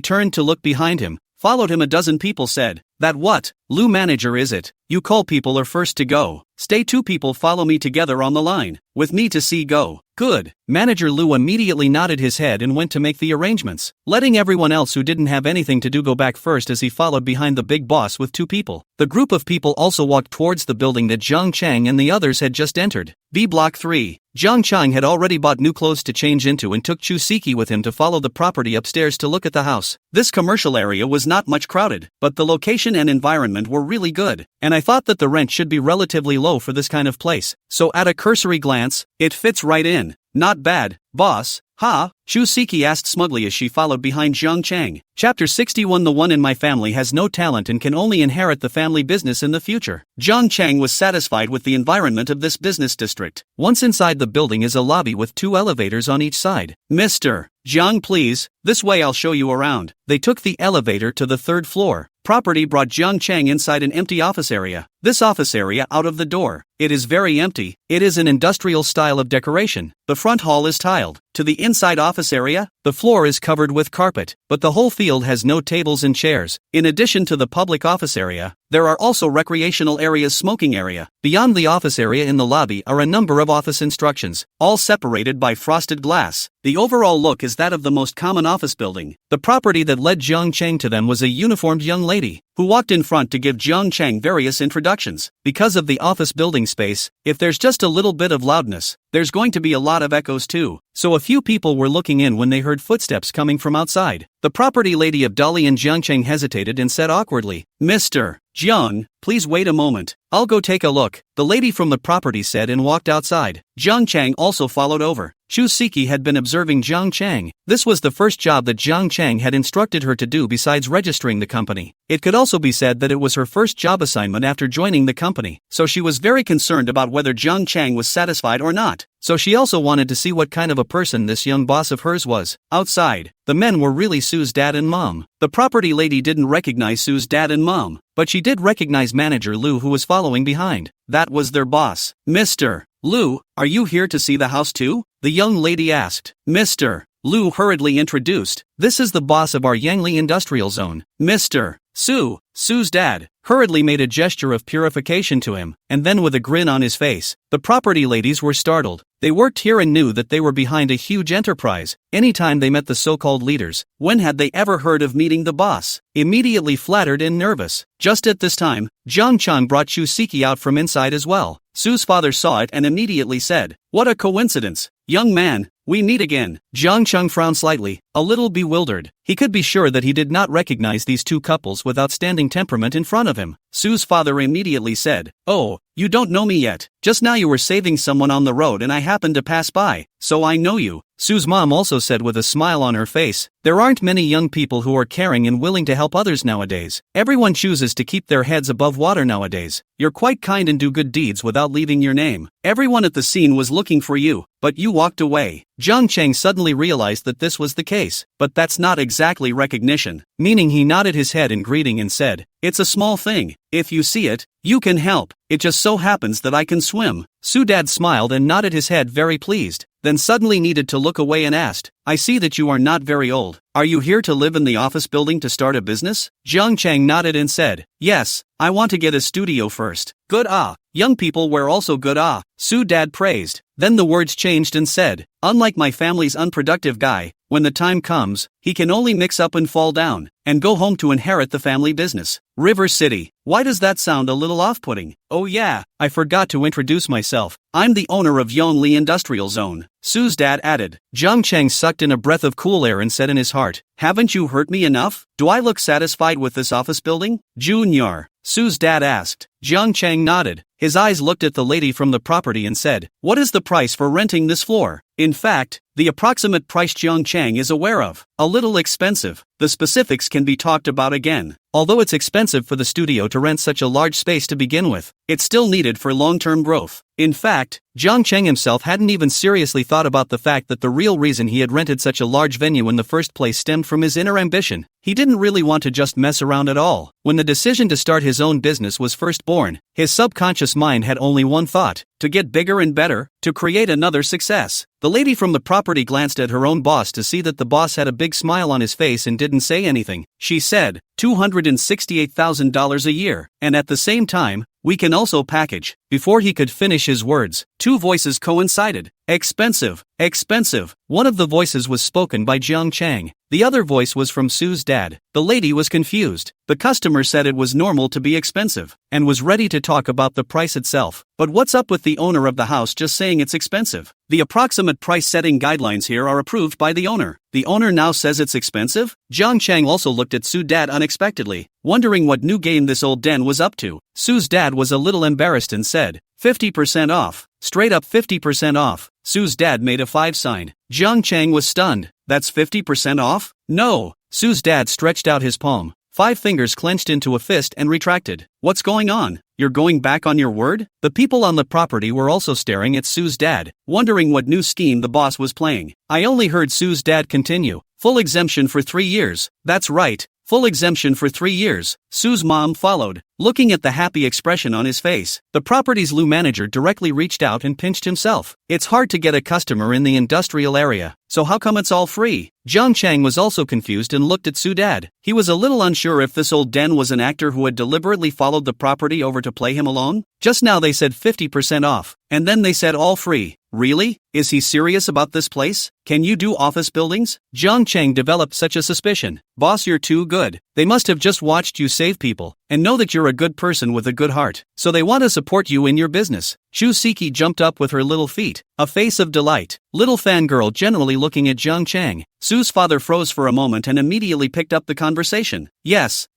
turned to look behind him. Followed him a dozen people said, that what? Lou manager is it? You call people are first to go. Stay two people follow me together on the line. With me to see go. Good. Manager Lou immediately nodded his head and went to make the arrangements, letting everyone else who didn't have anything to do go back first as he followed behind the big boss with two people. The group of people also walked towards the building that Jiang Chang and the others had just entered. B Block 3. Jiang Chang had already bought new clothes to change into and took Chusiki with him to follow the property upstairs to look at the house. This commercial area was not much crowded, but the location and environment were really good, and I thought that the rent should be relatively low for this kind of place. So at a cursory glance, it fits right in. Not bad, boss. Ha? Chusiki asked smugly as she followed behind Jiang Chang. Chapter 61. The one in my family has no talent and can only inherit the family business in the future. Jiang Chang was satisfied with the environment of this business district. Once inside the building is a lobby with two elevators on each side. Mr. Jiang, please, this way I'll show you around. They took the elevator to the third floor. Property brought Jiang Chang inside an empty office area. This office area out of the door. It is very empty. It is an industrial style of decoration. The front hall is tiled. To the inside office area, the floor is covered with carpet, but the whole field has no tables and chairs. In addition to the public office area, there are also recreational areas, smoking area. Beyond the office area in the lobby are a number of office instructions, all separated by frosted glass. The overall look is that of the most common office building. The property that led Jiang Chang to them was a uniformed young lady, who walked in front to give Jiang Chang various introductions. Because of the office building space, if there's just a little bit of loudness, there's going to be a lot of echoes too. So a few people were looking in when they heard footsteps coming from outside. The property lady of Dolly and Jiang Chang hesitated and said awkwardly, Mr. Jiang, please wait a moment. I'll go take a look, the lady from the property said and walked outside. Jiang Chang also followed over. Chusiki had been observing Jiang Chang. This was the first job that Jiang Chang had instructed her to do besides registering the company. It could also be said that it was her first job assignment after joining the company, so she was very concerned about whether Jiang Chang was satisfied or not. So she also wanted to see what kind of a person this young boss of hers was. Outside, the men were really Sue's dad and mom. The property lady didn't recognize Sue's dad and mom, but she did recognize manager Lou, who was following behind. That was their boss. Mr. Lou, are you here to see the house too? The young lady asked. Mr. Lou hurriedly introduced. This is the boss of our Yangli industrial zone. Mr. Sue's dad, hurriedly made a gesture of purification to him, and then with a grin on his face, the property ladies were startled. They worked here and knew that they were behind a huge enterprise. Anytime they met the so-called leaders, when had they ever heard of meeting the boss? Immediately flattered and nervous. Just at this time, Jiang Chang brought Chusiki out from inside as well. Sue's father saw it and immediately said, "What a coincidence. Young man, we meet again." Jiang Chang frowned slightly, a little bewildered. He could be sure that he did not recognize these two couples with outstanding temperament in front of him. Sue's father immediately said, "Oh, You don't know me yet. Just now you were saving someone on the road and I happened to pass by, so I know you. Sue's mom also said with a smile on her face, there aren't many young people who are caring and willing to help others nowadays. Everyone chooses to keep their heads above water nowadays. You're quite kind and do good deeds without leaving your name. Everyone at the scene was looking for you, but you walked away. Jiang Cheng suddenly realized that this was the case, but that's not exactly recognition, meaning he nodded his head in greeting and said, it's a small thing. If you see it, you can help. It just so happens that I can swim. Sue's dad smiled and nodded his head very pleased, then suddenly needed to look away and asked, I see that you are not very old. Are you here to live in the office building to start a business? Jiang Cheng nodded and said, yes, I want to get a studio first. Good young people were also good Sue's dad praised. Then the words changed and said, unlike my family's unproductive guy, when the time comes, he can only mix up and fall down, and go home to inherit the family business. River City. Why does that sound a little off-putting? Oh yeah, I forgot to introduce myself. I'm the owner of Yongli Industrial Zone. Sue's dad added. Jiang Cheng sucked in a breath of cool air and said in his heart, haven't you hurt me enough? Do I look satisfied with this office building? Junior. Sue's dad asked. Jiang Cheng nodded. His eyes looked at the lady from the property and said, what is the price for renting this floor? In fact, the approximate price Jiang Cheng is aware of. A little expensive. The specifics can be talked about again. Although it's expensive for the studio to rent such a large space to begin with, it's still needed for long-term growth. In fact, Jiang Cheng himself hadn't even seriously thought about the fact that the real reason he had rented such a large venue in the first place stemmed from his inner ambition. He didn't really want to just mess around at all. When the decision to start his own business was first born, his subconscious mind had only one thought, to get bigger and better, to create another success. The lady from the property glanced at her own boss to see that the boss had a big smile on his face and didn't say anything. She said, $268,000 a year, and at the same time, we can also package. Before he could finish his words, two voices coincided. Expensive, expensive. One of the voices was spoken by Jiang Cheng. The other voice was from Sue's dad. The lady was confused. The customer said it was normal to be expensive, and was ready to talk about the price itself. But what's up with the owner of the house just saying it's expensive? The approximate price setting guidelines here are approved by the owner. The owner now says it's expensive? Jiang Cheng also looked at Sue's dad unexpectedly, wondering what new game this old den was up to. Sue's dad was a little embarrassed and said, 50% off. Straight up 50% off. Sue's dad made a 5 sign. Jiang Cheng was stunned. That's 50% off? No. Sue's dad stretched out his palm. 5 fingers clenched into a fist and retracted. What's going on? You're going back on your word? The people on the property were also staring at Sue's dad, wondering what new scheme the boss was playing. I only heard Sue's dad continue. Full exemption for 3 years. That's right. Full exemption for 3 years. Sue's mom followed, looking at the happy expression on his face. The property's Lou manager directly reached out and pinched himself. It's hard to get a customer in the industrial area, so how come it's all free? Jiang Cheng was also confused and looked at Sue's dad. He was a little unsure if this old den was an actor who had deliberately followed the property over to play him alone. Just now they said 50% off, and then they said all free. Really? Is he serious about this place? Can you do office buildings? Jiang Cheng developed such a suspicion. Boss, you're too good. They must have just watched you save people, and know that you're a good person with a good heart, so they want to support you in your business. Chu Siki jumped up with her little feet, a face of delight. Little fangirl generally looking at Jiang Cheng. Sue's father froze for a moment and immediately picked up the conversation. Yes.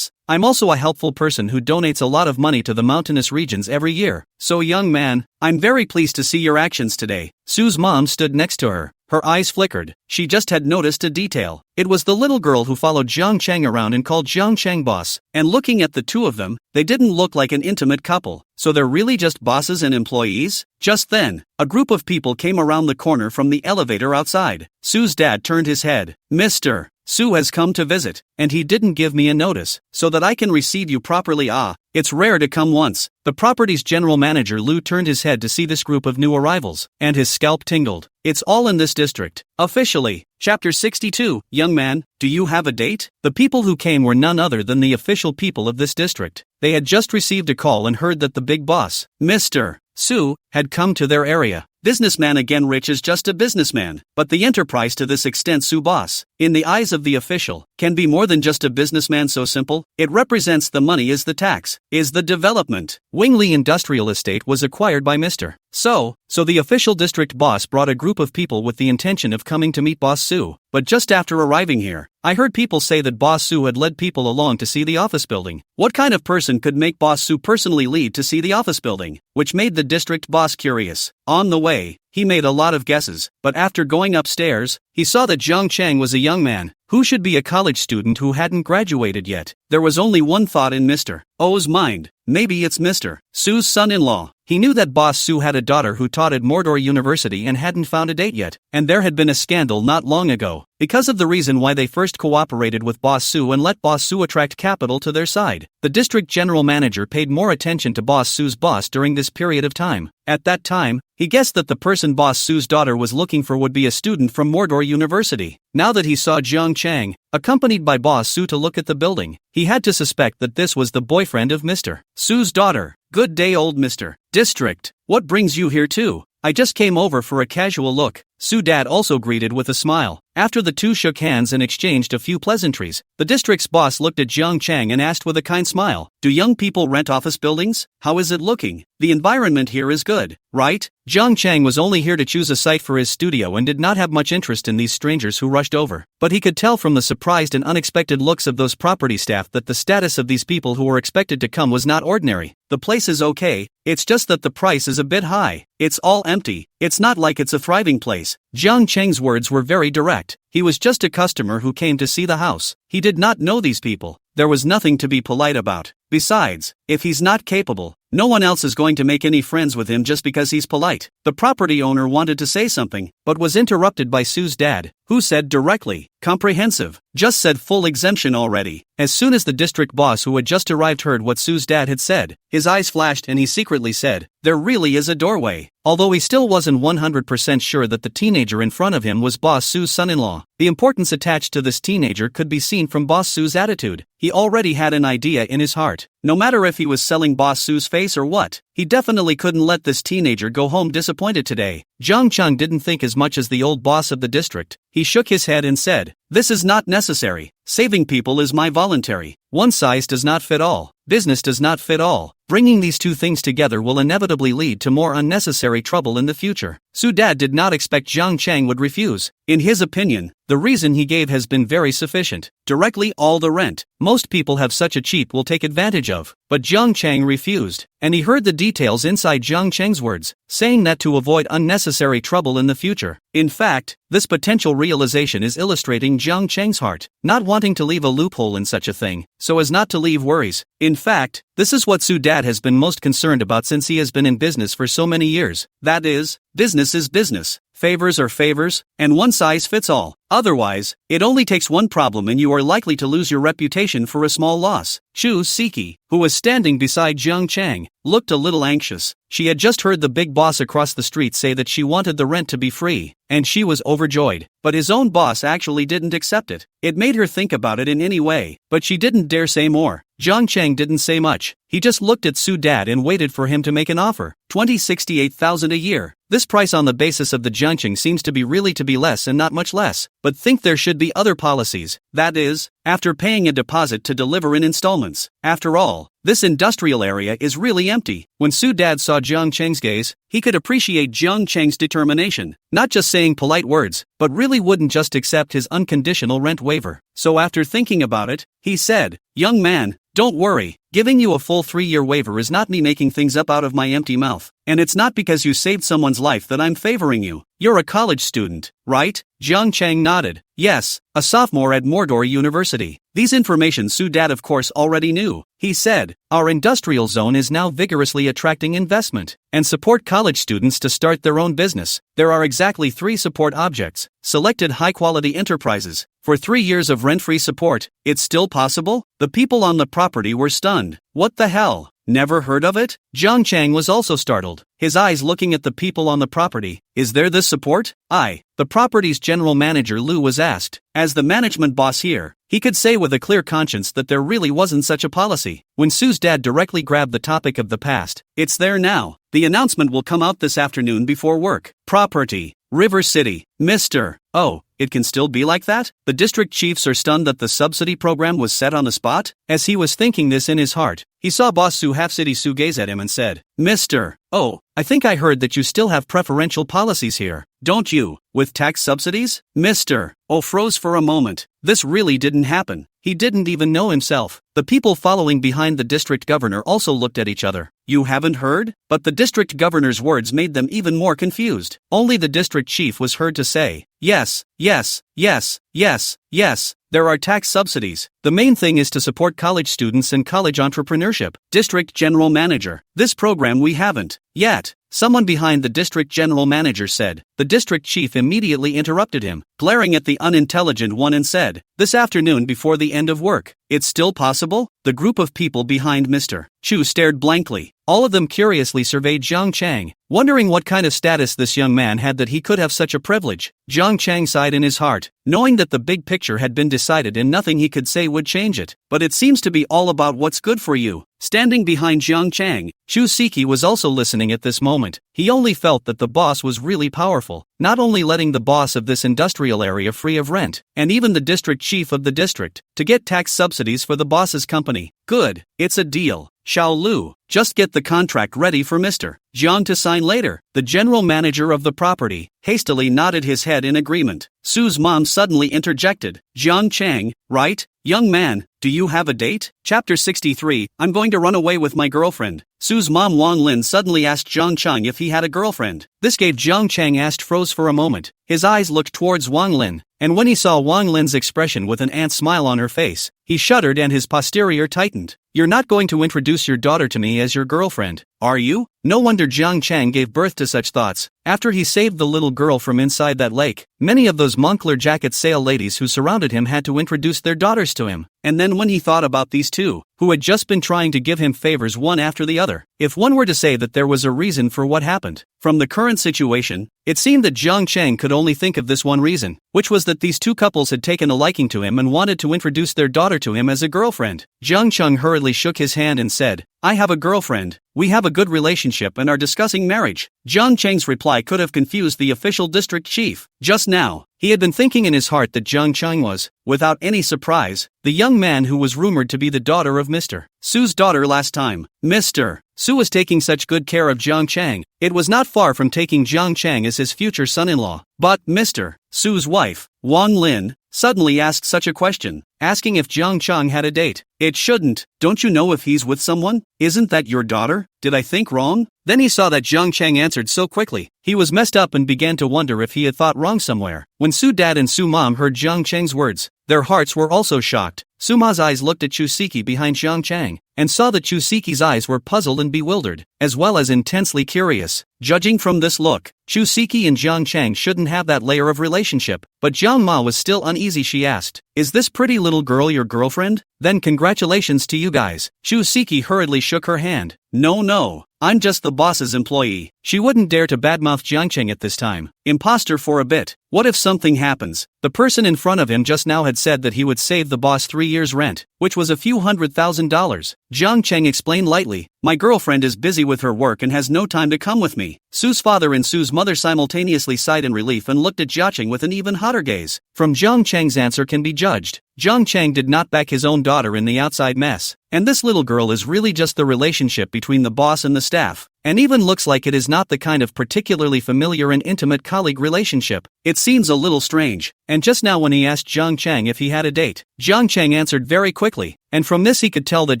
I'm also a helpful person who donates a lot of money to the mountainous regions every year. So young man, I'm very pleased to see your actions today. Sue's mom stood next to her. Her eyes flickered. She just had noticed a detail. It was the little girl who followed Jiang Cheng around and called Jiang Cheng boss. And looking at the two of them, they didn't look like an intimate couple. So they're really just bosses and employees? Just then, a group of people came around the corner from the elevator outside. Sue's dad turned his head. Mr. Sue has come to visit, and he didn't give me a notice, so that I can receive you properly. It's rare to come once. The property's general manager Lou turned his head to see this group of new arrivals, and his scalp tingled. It's all in this district. Officially. Chapter 62. Young man, do you have a date? The people who came were none other than the official people of this district. They had just received a call and heard that the big boss, Mr. Sue, had come to their area. Businessman again, rich is just a businessman, but the enterprise to this extent Sue boss. In the eyes of the official, can be more than just a businessman so simple. It represents the money is the tax, is the development. Wingley Industrial Estate was acquired by Mr. So the official district boss brought a group of people with the intention of coming to meet Boss Sue. But just after arriving here, I heard people say that Boss Sue had led people along to see the office building. What kind of person could make Boss Sue personally lead to see the office building? Which made the district boss curious. On the way, he made a lot of guesses, but after going upstairs, he saw that Jiang Chang was a young man who should be a college student who hadn't graduated yet. There was only one thought in Mr. O's mind. Maybe it's Mr. Sue's son-in-law. He knew that Boss Sue had a daughter who taught at Mordor University and hadn't found a date yet, and there had been a scandal not long ago because of the reason why they first cooperated with Boss Sue and let Boss Sue attract capital to their side. The district general manager paid more attention to Boss Sue's boss during this period of time. At that time, he guessed that the person Boss Sue's daughter was looking for would be a student from Mordor University. Now that he saw Jiang Chang, accompanied by Boss Sue to look at the building, he had to suspect that this was the boyfriend of Mr. Sue's daughter. Good day, old Mr. District. What brings you here too? I just came over for a casual look. Sue Dad also greeted with a smile. After the two shook hands and exchanged a few pleasantries, the district's boss looked at Jiang Chang and asked with a kind smile, "Do young people rent office buildings? How is it looking? The environment here is good, right?" Jiang Chang was only here to choose a site for his studio and did not have much interest in these strangers who rushed over. But he could tell from the surprised and unexpected looks of those property staff that the status of these people who were expected to come was not ordinary. The place is okay, it's just that the price is a bit high. It's all empty. It's not like it's a thriving place. Jiang Chang's words were very direct. He was just a customer who came to see the house. He did not know these people. There was nothing to be polite about. Besides, if he's not capable, no one else is going to make any friends with him just because he's polite. The property owner wanted to say something, but was interrupted by Sue's dad, who said directly, "Comprehensive. Just said full exemption already." As soon as the district boss who had just arrived heard what Sue's dad had said, his eyes flashed and he secretly said, "There really is a doorway." Although he still wasn't 100% sure that the teenager in front of him was Boss Sue's son-in-law, the importance attached to this teenager could be seen from Boss Sue's attitude. He already had an idea in his heart. No matter if he was selling Boss Sue's face or what, he definitely couldn't let this teenager go home disappointed today. Jiang Chang didn't think as much as the old boss of the district. He shook his head and said, "This is not necessary. Saving people is my voluntary. One size does not fit all. Business does not fit all. Bringing these two things together will inevitably lead to more unnecessary trouble in the future." Sue Dad did not expect Jiang Chang would refuse. In his opinion, the reason he gave has been very sufficient. Directly all the rent. Most people have such a cheap will take advantage of. But Jiang Chang refused, and he heard the details inside Jiang Chang's words, saying that to avoid unnecessary trouble in the future. In fact, this potential realization is illustrating Jiang Chang's heart, not wanting to leave a loophole in such a thing, so as not to leave worries. In fact, this is what Sue Dad has been most concerned about since he has been in business for so many years. That is, business is business. Favors are favors, and one size fits all. Otherwise, it only takes one problem and you are likely to lose your reputation for a small loss. Chu Siki, who was standing beside Jiang Chang, looked a little anxious. She had just heard the big boss across the street say that she wanted the rent to be free, and she was overjoyed. But his own boss actually didn't accept it. It made her think about it in any way, but she didn't dare say more. Jiang Chang didn't say much. He just looked at Sue Dad and waited for him to make an offer. 68,000 a year. This price on the basis of the junction seems to be less and not much less, but think there should be other policies. That is, after paying a deposit to deliver in installments. After all, this industrial area is really empty. When Sue Dad saw Jiang Chang's gaze, he could appreciate Jiang Chang's determination, not just saying polite words, but really wouldn't just accept his unconditional rent waiver. So after thinking about it, he said, "Young man, don't worry, giving you a full 3-year waiver is not me making things up out of my empty mouth. And it's not because you saved someone's life that I'm favoring you. You're a college student, right?" Jiang Chang nodded. "Yes, a sophomore at Mordor University." These information Sue Dad of course already knew. He said, "Our industrial zone is now vigorously attracting investment and support college students to start their own business. There are exactly 3 support objects. Selected high-quality enterprises. For 3 years of rent-free support. It's still possible?" The people on the property were stunned. What the hell? Never heard of it? Jiang Chang was also startled, his eyes looking at the people on the property. Is there this support? The property's general manager Lu was asked. As the management boss here, he could say with a clear conscience that there really wasn't such a policy. When Sue's dad directly grabbed the topic of the past, it's there now. The announcement will come out this afternoon before work. Property, River City, Mr. Oh, it can still be like that? The district chiefs are stunned that the subsidy program was set on the spot? As he was thinking this in his heart, he saw Boss Su Half City Su gaze at him and said, Mr. Oh, I think I heard that you still have preferential policies here, don't you, with tax subsidies? Mr. Oh froze for a moment. This really didn't happen. He didn't even know himself. The people following behind the district governor also looked at each other. You haven't heard? But the district governor's words made them even more confused. Only the district chief was heard to say, yes, yes, yes, yes, yes. There are tax subsidies. The main thing is to support college students and college entrepreneurship. District General Manager. This program we haven't yet. Someone behind the district general manager said. The district chief immediately interrupted him, glaring at the unintelligent one and said, this afternoon before the end of work. It's still possible? The group of people behind Mr. Chu stared blankly. All of them curiously surveyed Zhang Chang, wondering what kind of status this young man had that he could have such a privilege. Zhang Chang sighed in his heart, knowing that the big picture had been decided and nothing he could say would change it. But it seems to be all about what's good for you. Standing behind Zhang Chang, Chu Siki was also listening at this moment. He only felt that the boss was really powerful, not only letting the boss of this industrial area free of rent, and even the district chief of the district, to get tax subsidies for the boss's company. Good, it's a deal. Xiao Lu, just get the contract ready for Mr. Jiang to sign later. The general manager of the property hastily nodded his head in agreement. Su's mom suddenly interjected. Jiang Chang, right? Young man, do you have a date? Chapter 63, I'm going to run away with my girlfriend. Su's mom Wang Lin suddenly asked Zhang Chang if he had a girlfriend. This gave Zhang Chang froze for a moment. His eyes looked towards Wang Lin, and when he saw Wang Lin's expression with an ant smile on her face, he shuddered and his posterior tightened. You're not going to introduce your daughter to me as your girlfriend, are you? No wonder Zhang Chang gave birth to such thoughts. After he saved the little girl from inside that lake, many of those Moncler jacket sale ladies who surrounded him had to introduce their daughters to him. And then when he thought about these two, who had just been trying to give him favors one after the other, if one were to say that there was a reason for what happened, from the current situation, it seemed that Zhang Chang could only think of this one reason, which was that these two couples had taken a liking to him and wanted to introduce their daughter to him as a girlfriend. Zhang Chang hurriedly shook his hand and said, I have a girlfriend. We have a good relationship and are discussing marriage. Zhang Chang's reply could have confused the official district chief. Just now, he had been thinking in his heart that Zhang Chang was, without any surprise, the young man who was rumored to be the daughter of Mr. Su's daughter last time. Mr. Su was taking such good care of Zhang Chang, it was not far from taking Zhang Chang as his future son-in-law. But Mr. Su's wife, Wang Lin, suddenly asked such a question, asking if Zhang Chang had a date. It shouldn't. Don't you know if he's with someone? Isn't that your daughter? Did I think wrong? Then he saw that Zhang Chang answered so quickly. He was messed up and began to wonder if he had thought wrong somewhere. When Su Dad and Su Mom heard Zhang Chang's words, their hearts were also shocked. Su Ma's eyes looked at Chu Siki behind Zhang Chang, and saw that Chu Siki's eyes were puzzled and bewildered, as well as intensely curious. Judging from this look, Chu Siki and Zhang Chang shouldn't have that layer of relationship, but Zhang Ma was still uneasy. She asked, is this pretty little girl your girlfriend? Then congratulations to you guys. Chu Siki hurriedly shook her hand. No, I'm just the boss's employee. She wouldn't dare to badmouth Zhang Chang at this time. Imposter for a bit. What if something happens? The person in front of him just now had said that he would save the boss 3 years' rent, which was a few $100,000. Zhang Chang explained lightly, my girlfriend is busy with her work and has no time to come with me. Su's father and Su's mother simultaneously sighed in relief and looked at Jia Chang with an even hotter gaze. From Zhang Chang's answer can be judged, Zhang Chang did not back his own daughter in the outside mess, and this little girl is really just the relationship between the boss and the staff, and even looks like it is not the kind of particularly familiar and intimate colleague relationship. It seems a little strange, and just now when he asked Zhang Chang if he had a date, Zhang Chang answered very quickly, and from this he could tell that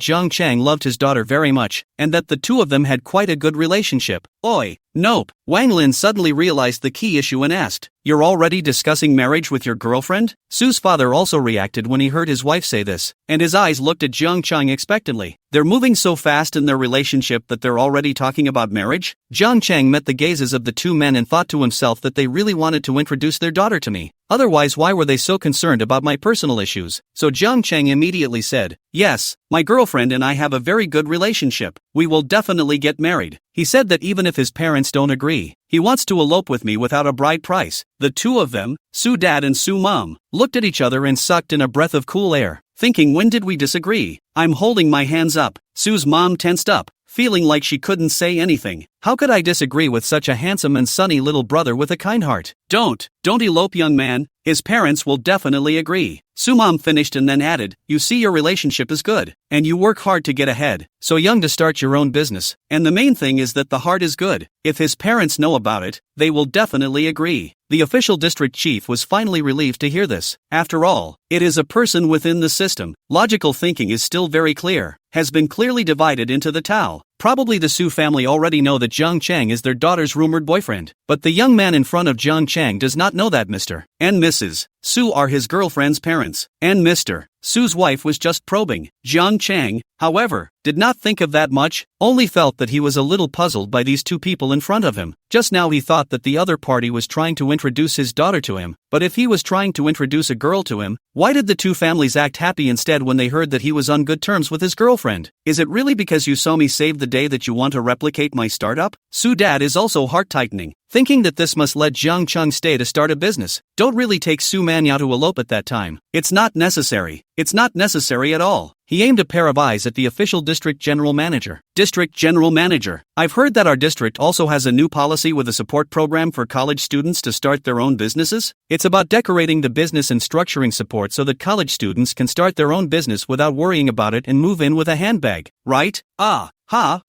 Zhang Chang loved his daughter very much, and that the two of them had quite a good relationship. Oi, nope. Wang Lin suddenly realized the key issue and asked, you're already discussing marriage with your girlfriend? Su's father also reacted when he heard his wife say this, and his eyes looked at Zhang Chang expectantly. They're moving so fast in their relationship that they're already talking about marriage? Zhang Chang met the gazes of the two men and thought to himself that they really wanted to introduce their daughter to me. Otherwise, why were they so concerned about my personal issues? So Zhang Chang immediately said, yes, my girlfriend and I have a very good relationship. We will definitely get married. He said that even if his parents don't agree, he wants to elope with me without a bride price. The two of them, Su Dad and Su Mom, looked at each other and sucked in a breath of cool air, thinking, when did we disagree? I'm holding my hands up. Su's mom tensed up, feeling like she couldn't say anything. How could I disagree with such a handsome and sunny little brother with a kind heart? Don't elope, young man. His parents will definitely agree. Sumam finished and then added, you see, your relationship is good, and you work hard to get ahead, so young to start your own business, and the main thing is that the heart is good. If his parents know about it, they will definitely agree. The official district chief was finally relieved to hear this. After all, it is a person within the system. Logical thinking is still very clear, has been clearly divided into the Tao. Probably the Su family already know that Jiang Chang is their daughter's rumored boyfriend, but the young man in front of Jiang Chang does not know that Mr. and Mrs. Su are his girlfriend's parents, and Mr. Su's wife was just probing. Jiang Chang, however, did not think of that much, only felt that he was a little puzzled by these two people in front of him. Just now he thought that the other party was trying to introduce his daughter to him, but if he was trying to introduce a girl to him, why did the two families act happy instead when they heard that he was on good terms with his girlfriend? Is it really because you saw me save the day that you want to replicate my startup? Su dad is also heart-tightening, thinking that this must let Jiang Chang stay to start a business. Don't really take Su Manya to elope at that time. It's not necessary. It's not necessary at all. He aimed a pair of eyes at the official district general manager. District general manager, I've heard that our district also has a new policy with a support program for college students to start their own businesses. It's about decorating the business and structuring support so that college students can start their own business without worrying about it and move in with a handbag, right?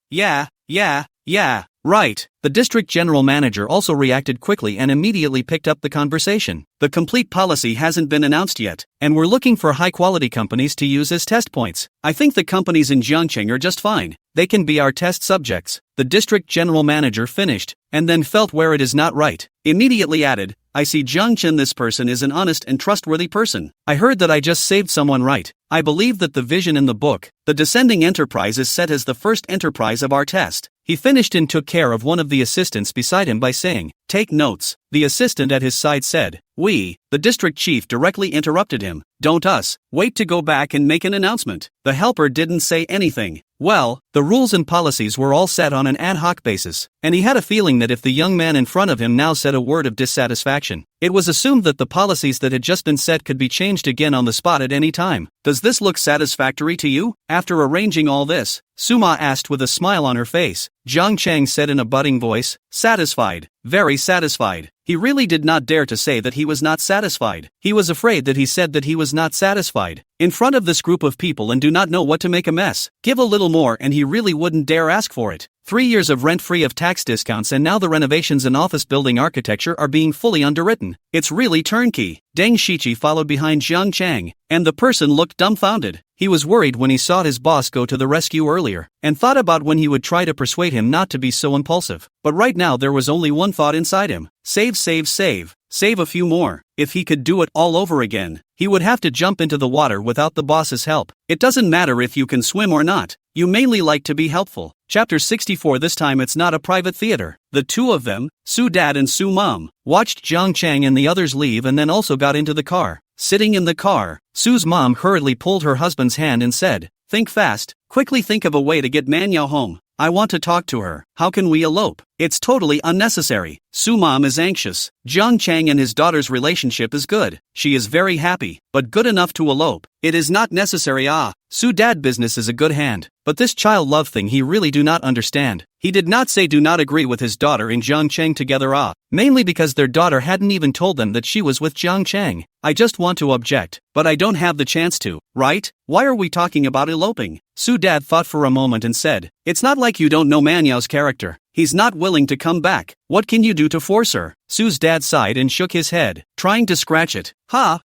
Yeah. Right. The district general manager also reacted quickly and immediately picked up the conversation. The complete policy hasn't been announced yet, and we're looking for high-quality companies to use as test points. I think the companies in Jiangcheng are just fine. They can be our test subjects. The district general manager finished, and then felt where it is not right. Immediately added, I see Jiangchen, this person is an honest and trustworthy person. I heard that I just saved someone, right? I believe that the vision in the book, the descending enterprise, is set as the first enterprise of our test. He finished and took care of one of the assistants beside him by saying, take notes. The assistant at his side said, we. The district chief directly interrupted him, don't us, wait to go back and make an announcement. The helper didn't say anything. Well, the rules and policies were all set on an ad hoc basis, and he had a feeling that if the young man in front of him now said a word of dissatisfaction, it was assumed that the policies that had just been set could be changed again on the spot at any time. Does this look satisfactory to you? After arranging all this, Suma asked with a smile on her face. Jiang Chang said in a budding voice, satisfied, very satisfied. He really did not dare to say that he was not satisfied. He was afraid that he said that he was not satisfied in front of this group of people and do not know what to make a mess. Give a little more and he really wouldn't dare ask for it. 3 years of rent-free of tax discounts, and now the renovations and office building architecture are being fully underwritten. It's really turnkey. Deng Shichi followed behind Jiang Chang, and the person looked dumbfounded. He was worried when he saw his boss go to the rescue earlier, and thought about when he would try to persuade him not to be so impulsive. But right now there was only one thought inside him. Save. Save a few more. If he could do it all over again, he would have to jump into the water without the boss's help. It doesn't matter if you can swim or not. You mainly like to be helpful. Chapter 64. This time it's not a private theater. The two of them, Su Dad and Su Mom, watched Jiang Chang and the others leave and then also got into the car. Sitting in the car, Su's mom hurriedly pulled her husband's hand and said, think fast, quickly think of a way to get Manhwa home. I want to talk to her. How can we elope? It's totally unnecessary. Su Mom is anxious. Jiang Chang and his daughter's relationship is good. She is very happy, but good enough to elope. It is not necessary. Su Dad business is a good hand, but this child love thing he really do not understand. He did not say do not agree with his daughter and Jiang Chang together. Mainly because their daughter hadn't even told them that she was with Jiang Chang. I just want to object, but I don't have the chance to, right? Why are we talking about eloping? Su Dad thought for a moment and said, it's not like you don't know Manhwa's character. He's not willing to come back. What can you do to force her? Su's dad sighed and shook his head, trying to scratch it.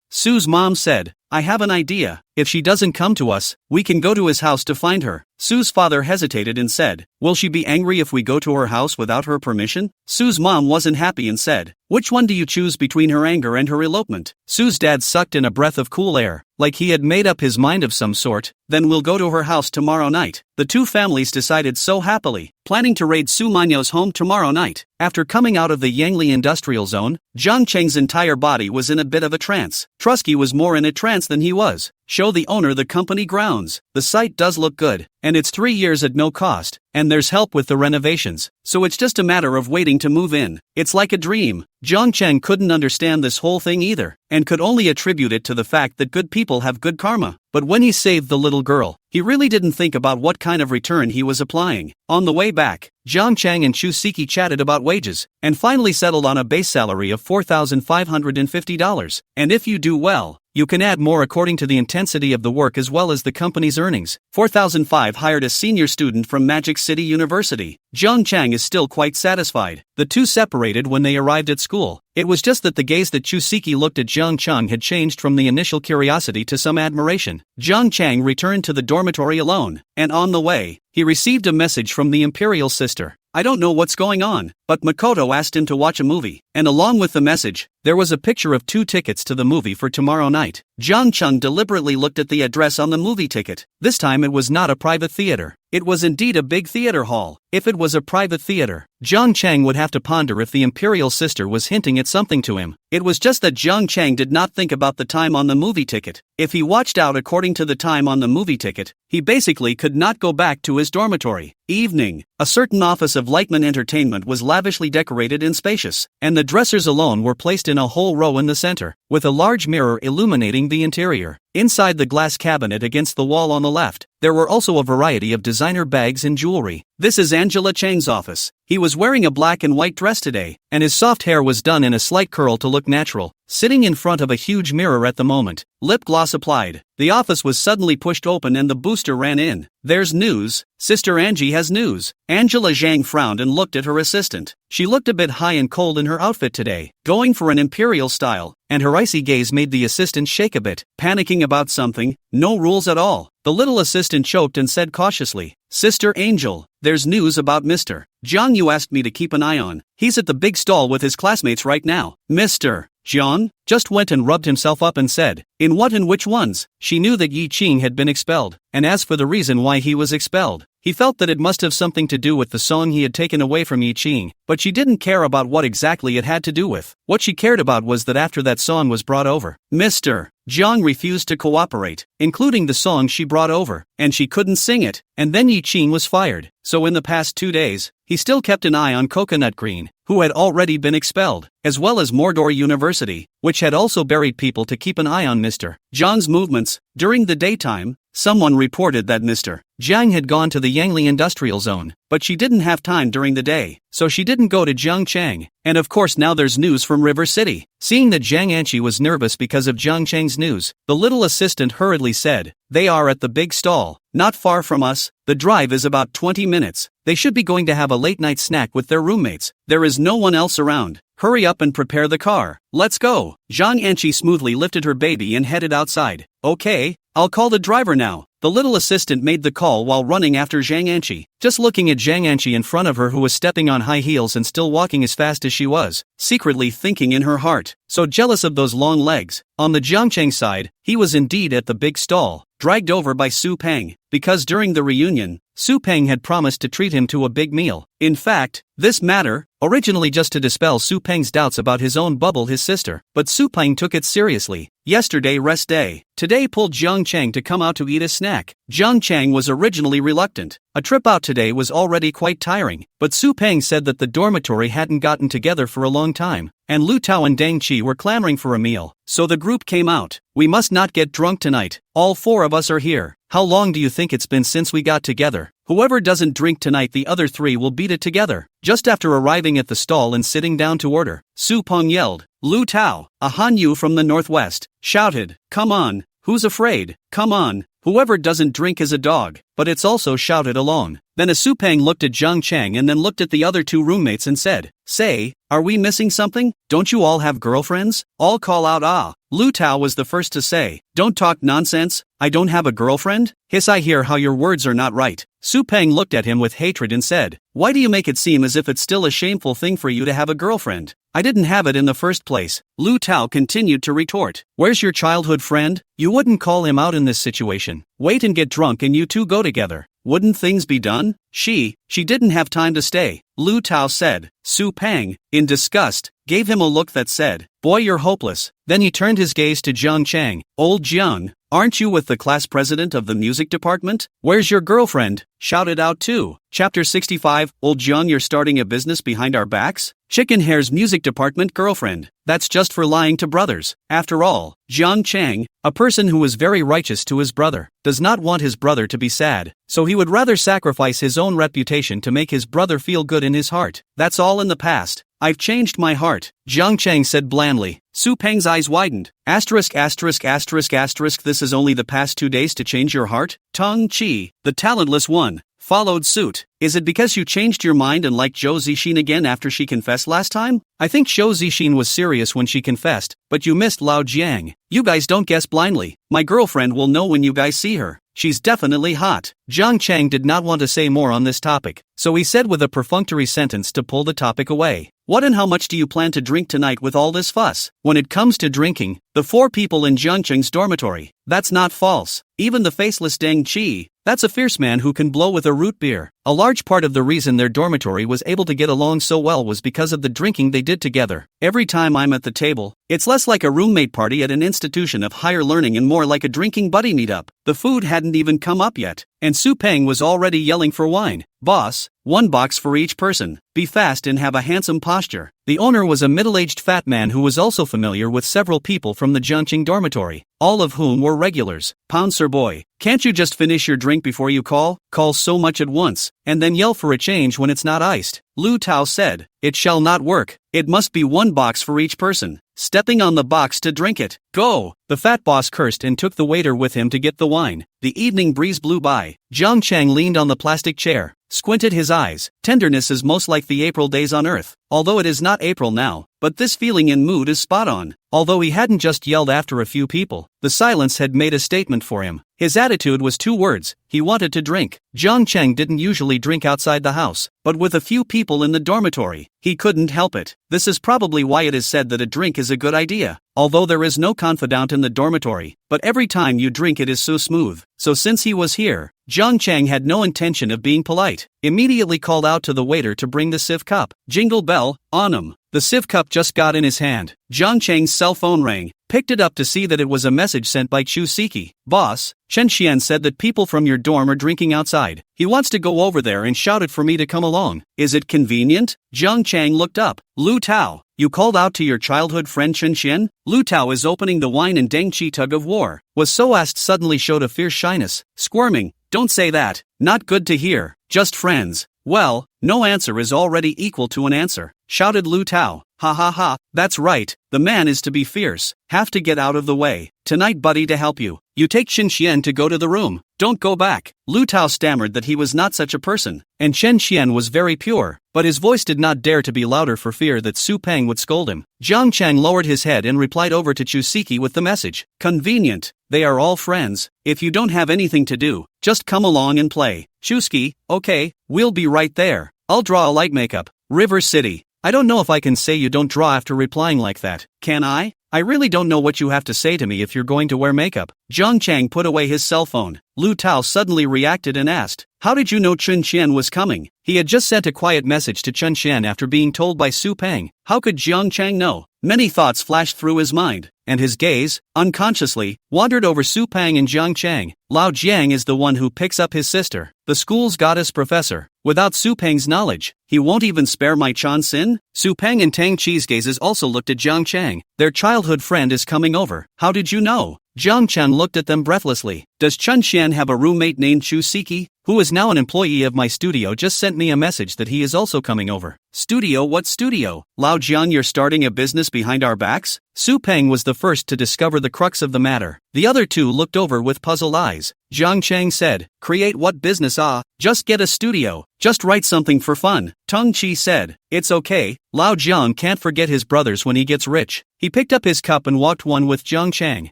Su's mom said, I have an idea. If she doesn't come to us, we can go to his house to find her. Su's father hesitated and said, will she be angry if we go to her house without her permission? Su's mom wasn't happy and said, which one do you choose between her anger and her elopement? Su's dad sucked in a breath of cool air, like he had made up his mind of some sort. Then we'll go to her house tomorrow night. The two families decided so happily, planning to raid Su Manyo's home tomorrow night. After coming out of the Yangli industrial zone, Jiang Cheng's entire body was in a bit of a trance. Trusky was more in a trance than he was. Show the owner the company grounds. The site does look good, and it's 3 years at no cost, and there's help with the renovations, so it's just a matter of waiting to move in. It's like a dream. Jiang Cheng couldn't understand this whole thing either, and could only attribute it to the fact that good people have good karma. But when he saved the little girl, he He really didn't think about what kind of return he was applying. On the way back, Jiang Chang and Chu Siki chatted about wages, and finally settled on a base salary of $4,550. And if you do well, you can add more according to the intensity of the work as well as the company's earnings. 4005 hired a senior student from Magic City University. Jiang Chang is still quite satisfied. The two separated when they arrived at school. It was just that the gaze that Chu Siki looked at Jiang Chang had changed from the initial curiosity to some admiration. Jiang Chang returned to the dormitory alone, and on the way, he received a message from the imperial sister. I don't know what's going on, but Makoto asked him to watch a movie, and along with the message, there was a picture of 2 tickets to the movie for tomorrow night. Jiang Chang deliberately looked at the address on the movie ticket. This time it was not a private theater. It was indeed a big theater hall. If it was a private theater, Jiang Chang would have to ponder if the imperial sister was hinting at something to him. It was just that Jiang Chang did not think about the time on the movie ticket. If he watched out according to the time on the movie ticket, he basically could not go back to his dormitory. Evening. A certain office of Lightman Entertainment was lavishly decorated and spacious, and the dressers alone were placed in a whole row in the center, with a large mirror illuminating the interior. Inside the glass cabinet against the wall on the left, there were also a variety of designer bags and jewelry. This is Angela Chang's office. He was wearing a black and white dress today, and his soft hair was done in a slight curl to look natural. Sitting in front of a huge mirror at the moment, lip gloss applied, the office was suddenly pushed open and the booster ran in. There's news. Sister Angie has news. Angela Zhang frowned and looked at her assistant. She looked a bit high and cold in her outfit today, going for an imperial style, and her icy gaze made the assistant shake a bit. Panicking about something? No rules at all. The little assistant choked and said cautiously, Sister Angel, there's news about Mr. Jiang you asked me to keep an eye on. He's at the big stall with his classmates right now. Mr. Jiang just went and rubbed himself up and said, in what and which ones? She knew that Yi Qing had been expelled, and as for the reason why he was expelled, he felt that it must have something to do with the song he had taken away from Yi Qing, but she didn't care about what exactly it had to do with. What she cared about was that after that song was brought over, Mr. Jiang refused to cooperate, including the song she brought over, and she couldn't sing it, and then Yi Qing was fired. So in the past 2 days, he still kept an eye on Coconut Green, who had already been expelled, as well as Mordor University, which had also buried people to keep an eye on Mr. Jiang's movements. During the daytime, someone reported that Mr. Jiang had gone to the Yangli Industrial Zone, but she didn't have time during the day, so she didn't go to Jiang Chang. And of course now there's news from River City. Seeing that Jiang Anchi was nervous because of Jiang Chang's news, the little assistant hurriedly said, they are at the big stall, not far from us. The drive is about 20 minutes. They should be going to have a late-night snack with their roommates. There is no one else around. Hurry up and prepare the car. Let's go. Jiang Anchi smoothly lifted her baby and headed outside. Okay, I'll call the driver now. The little assistant made the call while running after Zhang Anchi, just looking at Zhang Anchi in front of her who was stepping on high heels and still walking as fast as she was, secretly thinking in her heart, so jealous of those long legs. On the Jiangcheng side, he was indeed at the big stall, dragged over by Su Peng, because during the reunion, Su Peng had promised to treat him to a big meal. In fact, this matter, originally just to dispel Su Peng's doubts about his own bubble his sister, but Su Peng took it seriously. Yesterday rest day. Today pulled Jiang Chang to come out to eat a snack. Jiang Chang was originally reluctant. A trip out today was already quite tiring, but Su Peng said that the dormitory hadn't gotten together for a long time, and Lu Tao and Deng Qi were clamoring for a meal, so the group came out. We must not get drunk tonight. All 4 of us are here. How long do you think it's been since we got together? Whoever doesn't drink tonight the other 3 will beat it together. Just after arriving at the stall and sitting down to order, Su Peng yelled, Lu Tao, a Han Yu from the northwest, shouted, come on, who's afraid? Come on, whoever doesn't drink is a dog, but it's also shouted alone. Then a Su Peng looked at Jiang Chang and then looked at the other 2 roommates and said, say, are we missing something? Don't you all have girlfriends? All call out ah. Lu Tao was the first to say, don't talk nonsense, I don't have a girlfriend? Hiss, I hear how your words are not right. Su Peng looked at him with hatred and said, why do you make it seem as if it's still a shameful thing for you to have a girlfriend? I didn't have it in the first place. Lu Tao continued to retort, where's your childhood friend? You wouldn't call him out in this situation. Wait and get drunk and you 2 go together. Wouldn't things be done? She didn't have time to stay, Lu Tao said. Su Peng, in disgust, gave him a look that said, boy you're hopeless. Then he turned his gaze to Jiang Chang. Old Jiang, aren't you with the class president of the music department? Where's your girlfriend? Shouted out too. Chapter 65, Old Jiang, you're starting a business behind our backs? Chicken Hair's music department girlfriend. That's just for lying to brothers. After all, Jiang Chang, a person who was very righteous to his brother, does not want his brother to be sad, so he would rather sacrifice his own reputation to make his brother feel good in his heart. That's all in the past. I've changed my heart, Jiang Chang said blandly. Su Peng's eyes widened. This is only the past 2 days to change your heart? Tong Chi, the talentless one, followed suit. Is it because you changed your mind and liked Zhou Zixin again after she confessed last time? I think Zhou Zixin was serious when she confessed, but you missed Lao Jiang. You guys don't guess blindly. My girlfriend will know when you guys see her. She's definitely hot. Jiang Chang did not want to say more on this topic, so he said with a perfunctory sentence to pull the topic away. What and how much do you plan to drink tonight with all this fuss? When it comes to drinking, the 4 people in Jiang Chang's dormitory, that's not false. Even the faceless Deng Qi, that's a fierce man who can blow with a root beer. A large part of the reason their dormitory was able to get along so well was because of the drinking they did together. Every time I'm at the table, it's less like a roommate party at an institution of higher learning and more like a drinking buddy meetup. The food hadn't even come up yet, and Su Peng was already yelling for wine. Boss, 1 box for each person. Be fast and have a handsome posture. The owner was a middle-aged fat man who was also familiar with several people from the Jiangqing dormitory, all of whom were regulars. Pouncer boy, can't you just finish your drink before you call so much at once, and then yell for a change when it's not iced? Lu Tao said, it shall not work. It must be 1 box for each person. Stepping on the box to drink it. Go! The fat boss cursed and took the waiter with him to get the wine. The evening breeze blew by. Jiang Chang leaned on the plastic chair, squinted his eyes. Tenderness is most like the April days on Earth, although it is not April now, but this feeling and mood is spot on. Although he hadn't just yelled after a few people, the silence had made a statement for him. His attitude was 2 words, he wanted to drink. Jiang Chang didn't usually drink outside the house, but with a few people in the dormitory, he couldn't help it. This is probably why it is said that a drink is a good idea. Although there is no confidant in the dormitory, but every time you drink it is so smooth. So since he was here, Jiang Chang had no intention of being polite. Immediately called out to the waiter to bring the sieve cup. Jingle bell, on him. The sieve cup just got in his hand. Jiang Chang's cell phone rang. Picked it up to see that it was a message sent by Chu Siki. Boss, Chen Xian said that people from your dorm are drinking outside. He wants to go over there and shouted for me to come along. Is it convenient? Jiang Chang looked up. Lu Tao, you called out to your childhood friend Chen Xian? Lu Tao is opening the wine and Deng Qi tug of war. Was so asked suddenly showed a fierce shyness, squirming. Don't say that. Not good to hear. Just friends. Well, no answer is already equal to an answer, shouted Lu Tao. Ha ha ha, that's right, the man is to be fierce. Have to get out of the way. Tonight buddy to help you. You take Chen Xian to go to the room. Don't go back. Lu Tao stammered that he was not such a person, and Chen Xian was very pure, but his voice did not dare to be louder for fear that Su Peng would scold him. Jiang Chang lowered his head and replied over to Chu Siki with the message. Convenient. They are all friends. If you don't have anything to do, just come along and play. Chusky, okay, we'll be right there. I'll draw a light makeup. River City. I don't know if I can say you don't draw after replying like that, can I? I really don't know what you have to say to me if you're going to wear makeup. Jiang Chang put away his cell phone. Lu Tao suddenly reacted and asked, how did you know Chen Xian was coming? He had just sent a quiet message to Chen Xian after being told by Su Peng. How could Jiang Chang know? Many thoughts flashed through his mind, and his gaze, unconsciously, wandered over Su Peng and Jiang Chang. Lao Jiang is the one who picks up his sister, the school's goddess professor. Without Su Peng's knowledge, he won't even spare my Chan Xin? Su Peng and Tang Chi's gazes also looked at Jiang Chang. Their childhood friend is coming over. How did you know? Jiang Chang looked at them breathlessly. Does Chen Xian have a roommate named Chu Siki, who is now an employee of my studio? Just sent me a message that he is also coming over. Studio? What studio? Lao Jiang, you're starting a business behind our backs? Su Peng was the first to discover the crux of the matter. The other two looked over with puzzled eyes. Jiang Chang said, create what business? Just get a studio. Just write something for fun. Teng Chi said, it's okay. Lao Jiang can't forget his brothers when he gets rich. He picked up his cup and walked one with Jiang Chang.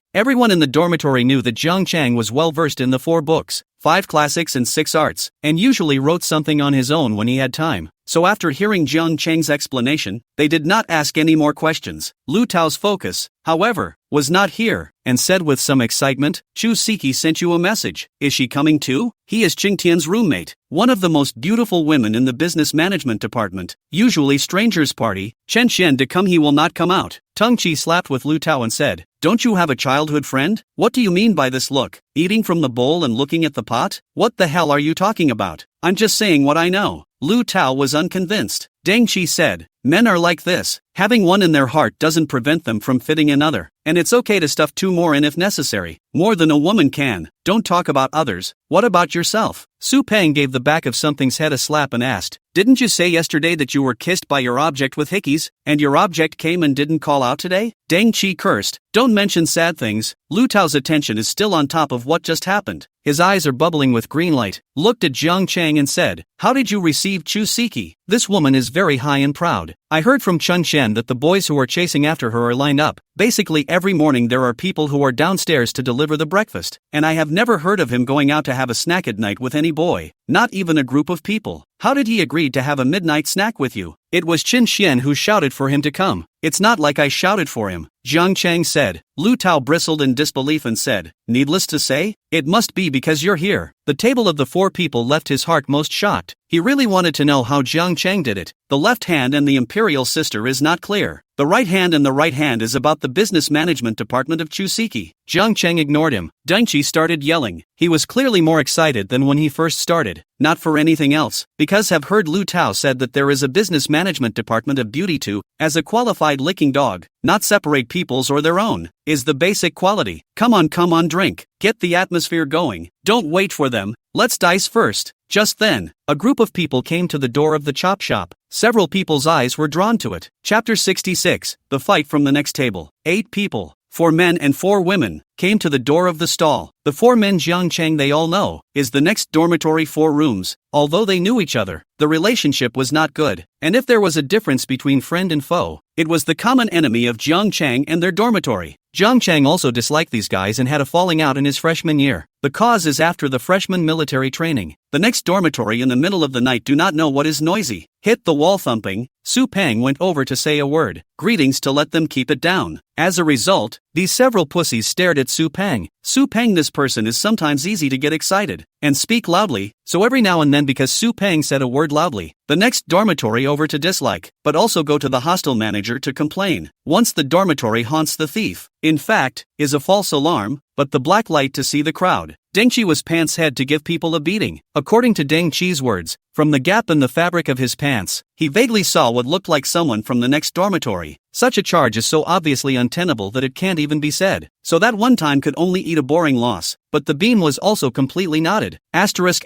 Everyone in the dormitory knew that Jiang Chang was well versed in the 4 books, 5 classics and 6 arts, and usually wrote something on his own when he had time. So after hearing Jiang Chang's explanation, they did not ask any more questions. Lu Tao's focus, however, was not here, and said with some excitement, Chu Siki sent you a message. Is she coming too? He is Qingtian's roommate, one of the most beautiful women in the business management department. Usually strangers party. Chen Xian to come, he will not come out. Teng Chi slapped with Lu Tao and said, don't you have a childhood friend? What do you mean by this look? Eating from the bowl and looking at the pot? What the hell are you talking about? I'm just saying what I know. Lu Tao was unconvinced. Deng Qi said, Men are like this. Having one in their heart doesn't prevent them from fitting another. And it's okay to stuff two more in if necessary. More than a woman can. Don't talk about others. What about yourself? Su Peng gave the back of something's head a slap and asked, didn't you say yesterday that you were kissed by your object with hickeys, and your object came and didn't call out today? Deng Qi cursed. Don't mention sad things. Lu Tao's attention is still on top of what just happened. His eyes are bubbling with green light, looked at Jiang Chang and said, how did you receive Chu Siki? This woman is very high and proud. I heard from Chun Shen that the boys who are chasing after her are lined up. Basically every morning there are people who are downstairs to deliver the breakfast, and I have never heard of him going out to have a snack at night with any boy, not even a group of people. How did he agree to have a midnight snack with you? It was Qin Xian who shouted for him to come. It's not like I shouted for him, Jiang Chang said. Lu Tao bristled in disbelief and said, needless to say, it must be because you're here. The table of the four people left his heart most shocked. He really wanted to know how Jiang Chang did it. The left hand and the imperial sister is not clear. The right hand and the right hand is about the business management department of Chusiki. Jiang Chang ignored him. Deng Qi started yelling. He was clearly more excited than when he first started. Not for anything else, because have heard Lu Tao said that there is a business management department of beauty too, as a qualified licking dog, not separate people's or their own, is the basic quality. Come on drink. Get the atmosphere going. Don't wait for them. Let's dice first. Just then, a group of people came to the door of the chop shop. Several people's eyes were drawn to it. Chapter 66, The Fight from the Next Table. 8 people, 4 men and 4 women, came to the door of the stall. The 4 men Jiang Chang they all know, is the next dormitory 4 rooms. Although they knew each other, the relationship was not good, and if there was a difference between friend and foe, it was the common enemy of Jiang Chang and their dormitory. Jiang Chang also disliked these guys and had a falling out in his freshman year. The cause is after the freshman military training. The next dormitory in the middle of the night do not know what is noisy. Hit the wall thumping. Su Peng went over to say a word, greetings, to let them keep it down. As a result, these several pussies stared at Su Peng. Su Peng, this person is sometimes easy to get excited and speak loudly, so every now and then because Su Peng said a word loudly, the next dormitory over to dislike, but also go to the hostel manager to complain. Once the dormitory haunts the thief, in fact, is a false alarm, but the black light to see the crowd. Deng Qi was pants head to give people a beating. According to Deng Qi's words, from the gap in the fabric of his pants, he vaguely saw what looked like someone from the next dormitory. Such a charge is so obviously untenable that it can't even be said. So that one time could only eat a boring loss, but the beam was also completely knotted. Asterisk.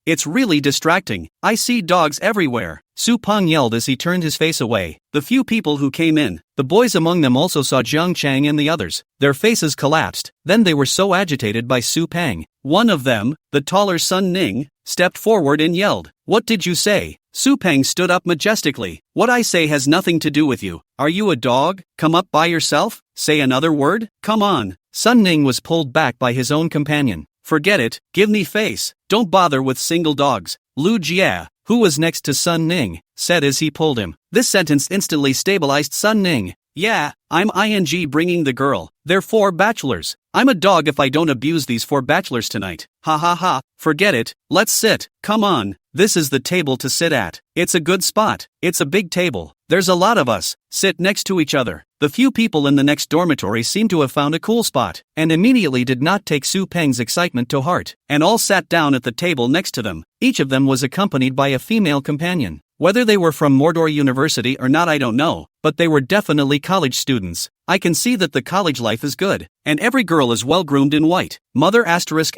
It's really distracting. I see dogs everywhere. Su Peng yelled as he turned his face away. The few people who came in, the boys among them also saw Jiang Chang and the others. Their faces collapsed. Then they were so agitated by Su Peng. One of them, the taller Sun Ning, stepped forward and yelled, "What did you say?" Su Peng stood up majestically. "What I say has nothing to do with you. Are you a dog? Come up by yourself? Say another word? Come on." Sun Ning was pulled back by his own companion. "Forget it, give me face. Don't bother with single dogs." Lu Jia, who was next to Sun Ning, said as he pulled him. This sentence instantly stabilized Sun Ning. "Yeah, I'm ing bringing the girl. They're 4 bachelors. I'm a dog if I don't abuse these 4 bachelors tonight. Ha ha ha, forget it, let's sit, come on. This is the table to sit at. It's a good spot. It's a big table. There's a lot of us. Sit next to each other." The few people in the next dormitory seemed to have found a cool spot, and immediately did not take Su Peng's excitement to heart, and all sat down at the table next to them. Each of them was accompanied by a female companion. Whether they were from Mordor University or not I don't know, but they were definitely college students. I can see that the college life is good, and every girl is well groomed in white. Mother asterisk.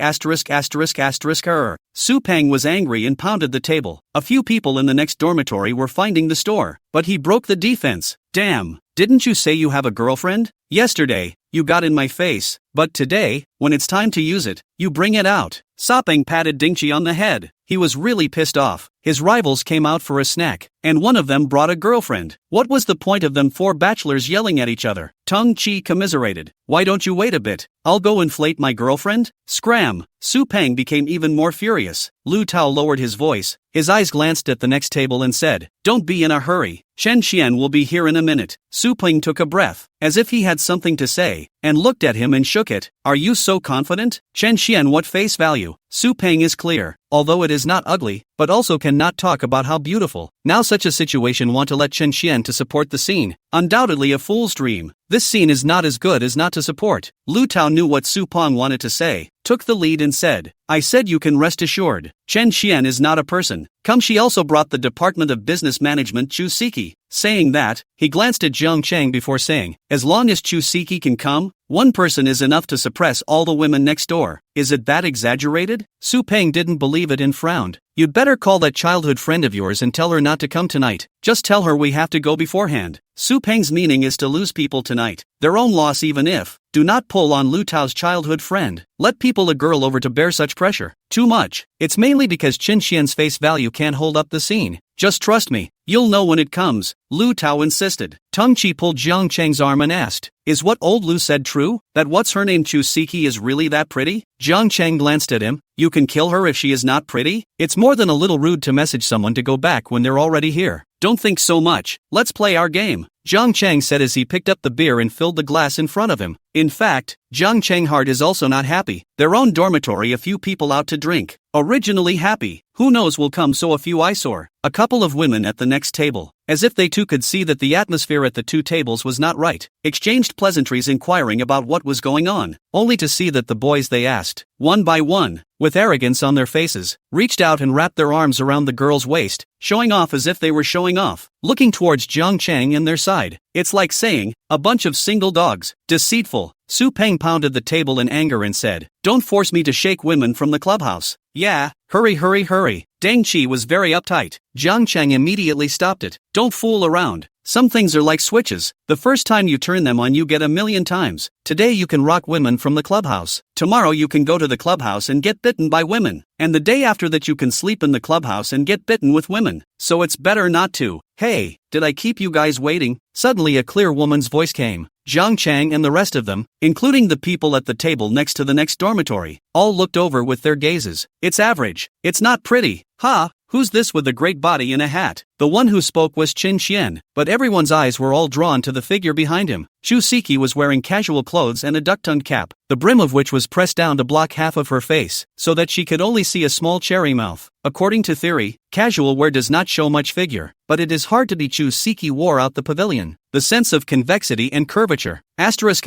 Su Peng was angry and pounded the table. A few people in the next dormitory were finding the store, but he broke the defense. "Damn, didn't you say you have a girlfriend? Yesterday, you got in my face, but today, when it's time to use it, you bring it out." Sapeng patted Dingchi on the head. He was really pissed off. His rivals came out for a snack, and one of them brought a girlfriend. What was the point of them 4 bachelors yelling at each other? Tung Chi commiserated. "Why don't you wait a bit? I'll go inflate my girlfriend?" Scram! Su Peng became even more furious. Lu Tao lowered his voice. His eyes glanced at the next table and said, "Don't be in a hurry. Shen Xian will be here in a minute." Su Peng took a breath, as if he had something to say, and looked at him and shook it. "Are you so confident? Chen Xian, what face value?" Su Peng is clear. Although it is not ugly, but also cannot talk about how beautiful. Now such a situation want to let Chen Xian to support the scene. Undoubtedly a fool's dream. This scene is not as good as not to support. Lu Tao knew what Su Peng wanted to say, took the lead and said, I said you can rest assured. Chen Xian is not a person. Come. She also brought the Department of Business Management Chu Siki. Saying that, he glanced at Zhang Cheng before saying, as long as Chu Siki can come, one person is enough to suppress all the women next door. Is it that exaggerated? Su Peng didn't believe it and frowned. You'd better call that childhood friend of yours and tell her not to come tonight. Just tell her we have to go beforehand. Su Peng's meaning is to lose people tonight. Their own loss even if. Do not pull on Lu Tao's childhood friend. Let people a girl over to bear such pressure. Too much. It's mainly because Chen Xian's face value can't hold up the scene. Just trust me. You'll know when it comes. Lu Tao insisted. Tong Chi pulled Jiang Cheng's arm and asked, is what old Lu said true? That what's her name Chu Siki is really that pretty? Jiang Cheng glanced at him. You can kill her if she is not pretty? It's more than a little rude to message someone to go back when they're already here. Don't think so much. Let's play our game. Jiang Cheng said as he picked up the beer and filled the glass in front of him. In fact, Jiang Cheng heart is also not happy. Their own dormitory a few people out to drink. Originally happy. Who knows will come so a few eyesore. A couple of women at the next table, as if they too could see that the atmosphere at the two tables was not right, exchanged pleasantries inquiring about what was going on, only to see that the boys they asked, one by one, with arrogance on their faces, reached out and wrapped their arms around the girl's waist, showing off as if they were showing off, looking towards Jiang Cheng and their side. It's like saying, a bunch of single dogs. Deceitful. Su Peng pounded the table in anger and said, don't force me to shake women from the clubhouse. Yeah, hurry. Deng Qi was very uptight. Jiang Cheng immediately stopped it. Don't fool around. Some things are like switches. The first time you turn them on you get 1,000,000 times. Today you can rock women from the clubhouse. Tomorrow you can go to the clubhouse and get bitten by women. And the day after that you can sleep in the clubhouse and get bitten with women. So it's better not to. Hey, did I keep you guys waiting? Suddenly a clear woman's voice came. Jiang Cheng and the rest of them, including the people at the table next to the next dormitory, all looked over with their gazes. It's average. It's not pretty. Ha! Who's this with the great body in a hat? The one who spoke was Chen Xian, but everyone's eyes were all drawn to the figure behind him. Chu Siki was wearing casual clothes and a duck-tongued cap, the brim of which was pressed down to block half of her face, so that she could only see a small cherry mouth. According to theory, casual wear does not show much figure, but it is hard to be. Chu Siki wore out the pavilion. The sense of convexity and curvature. Asterisk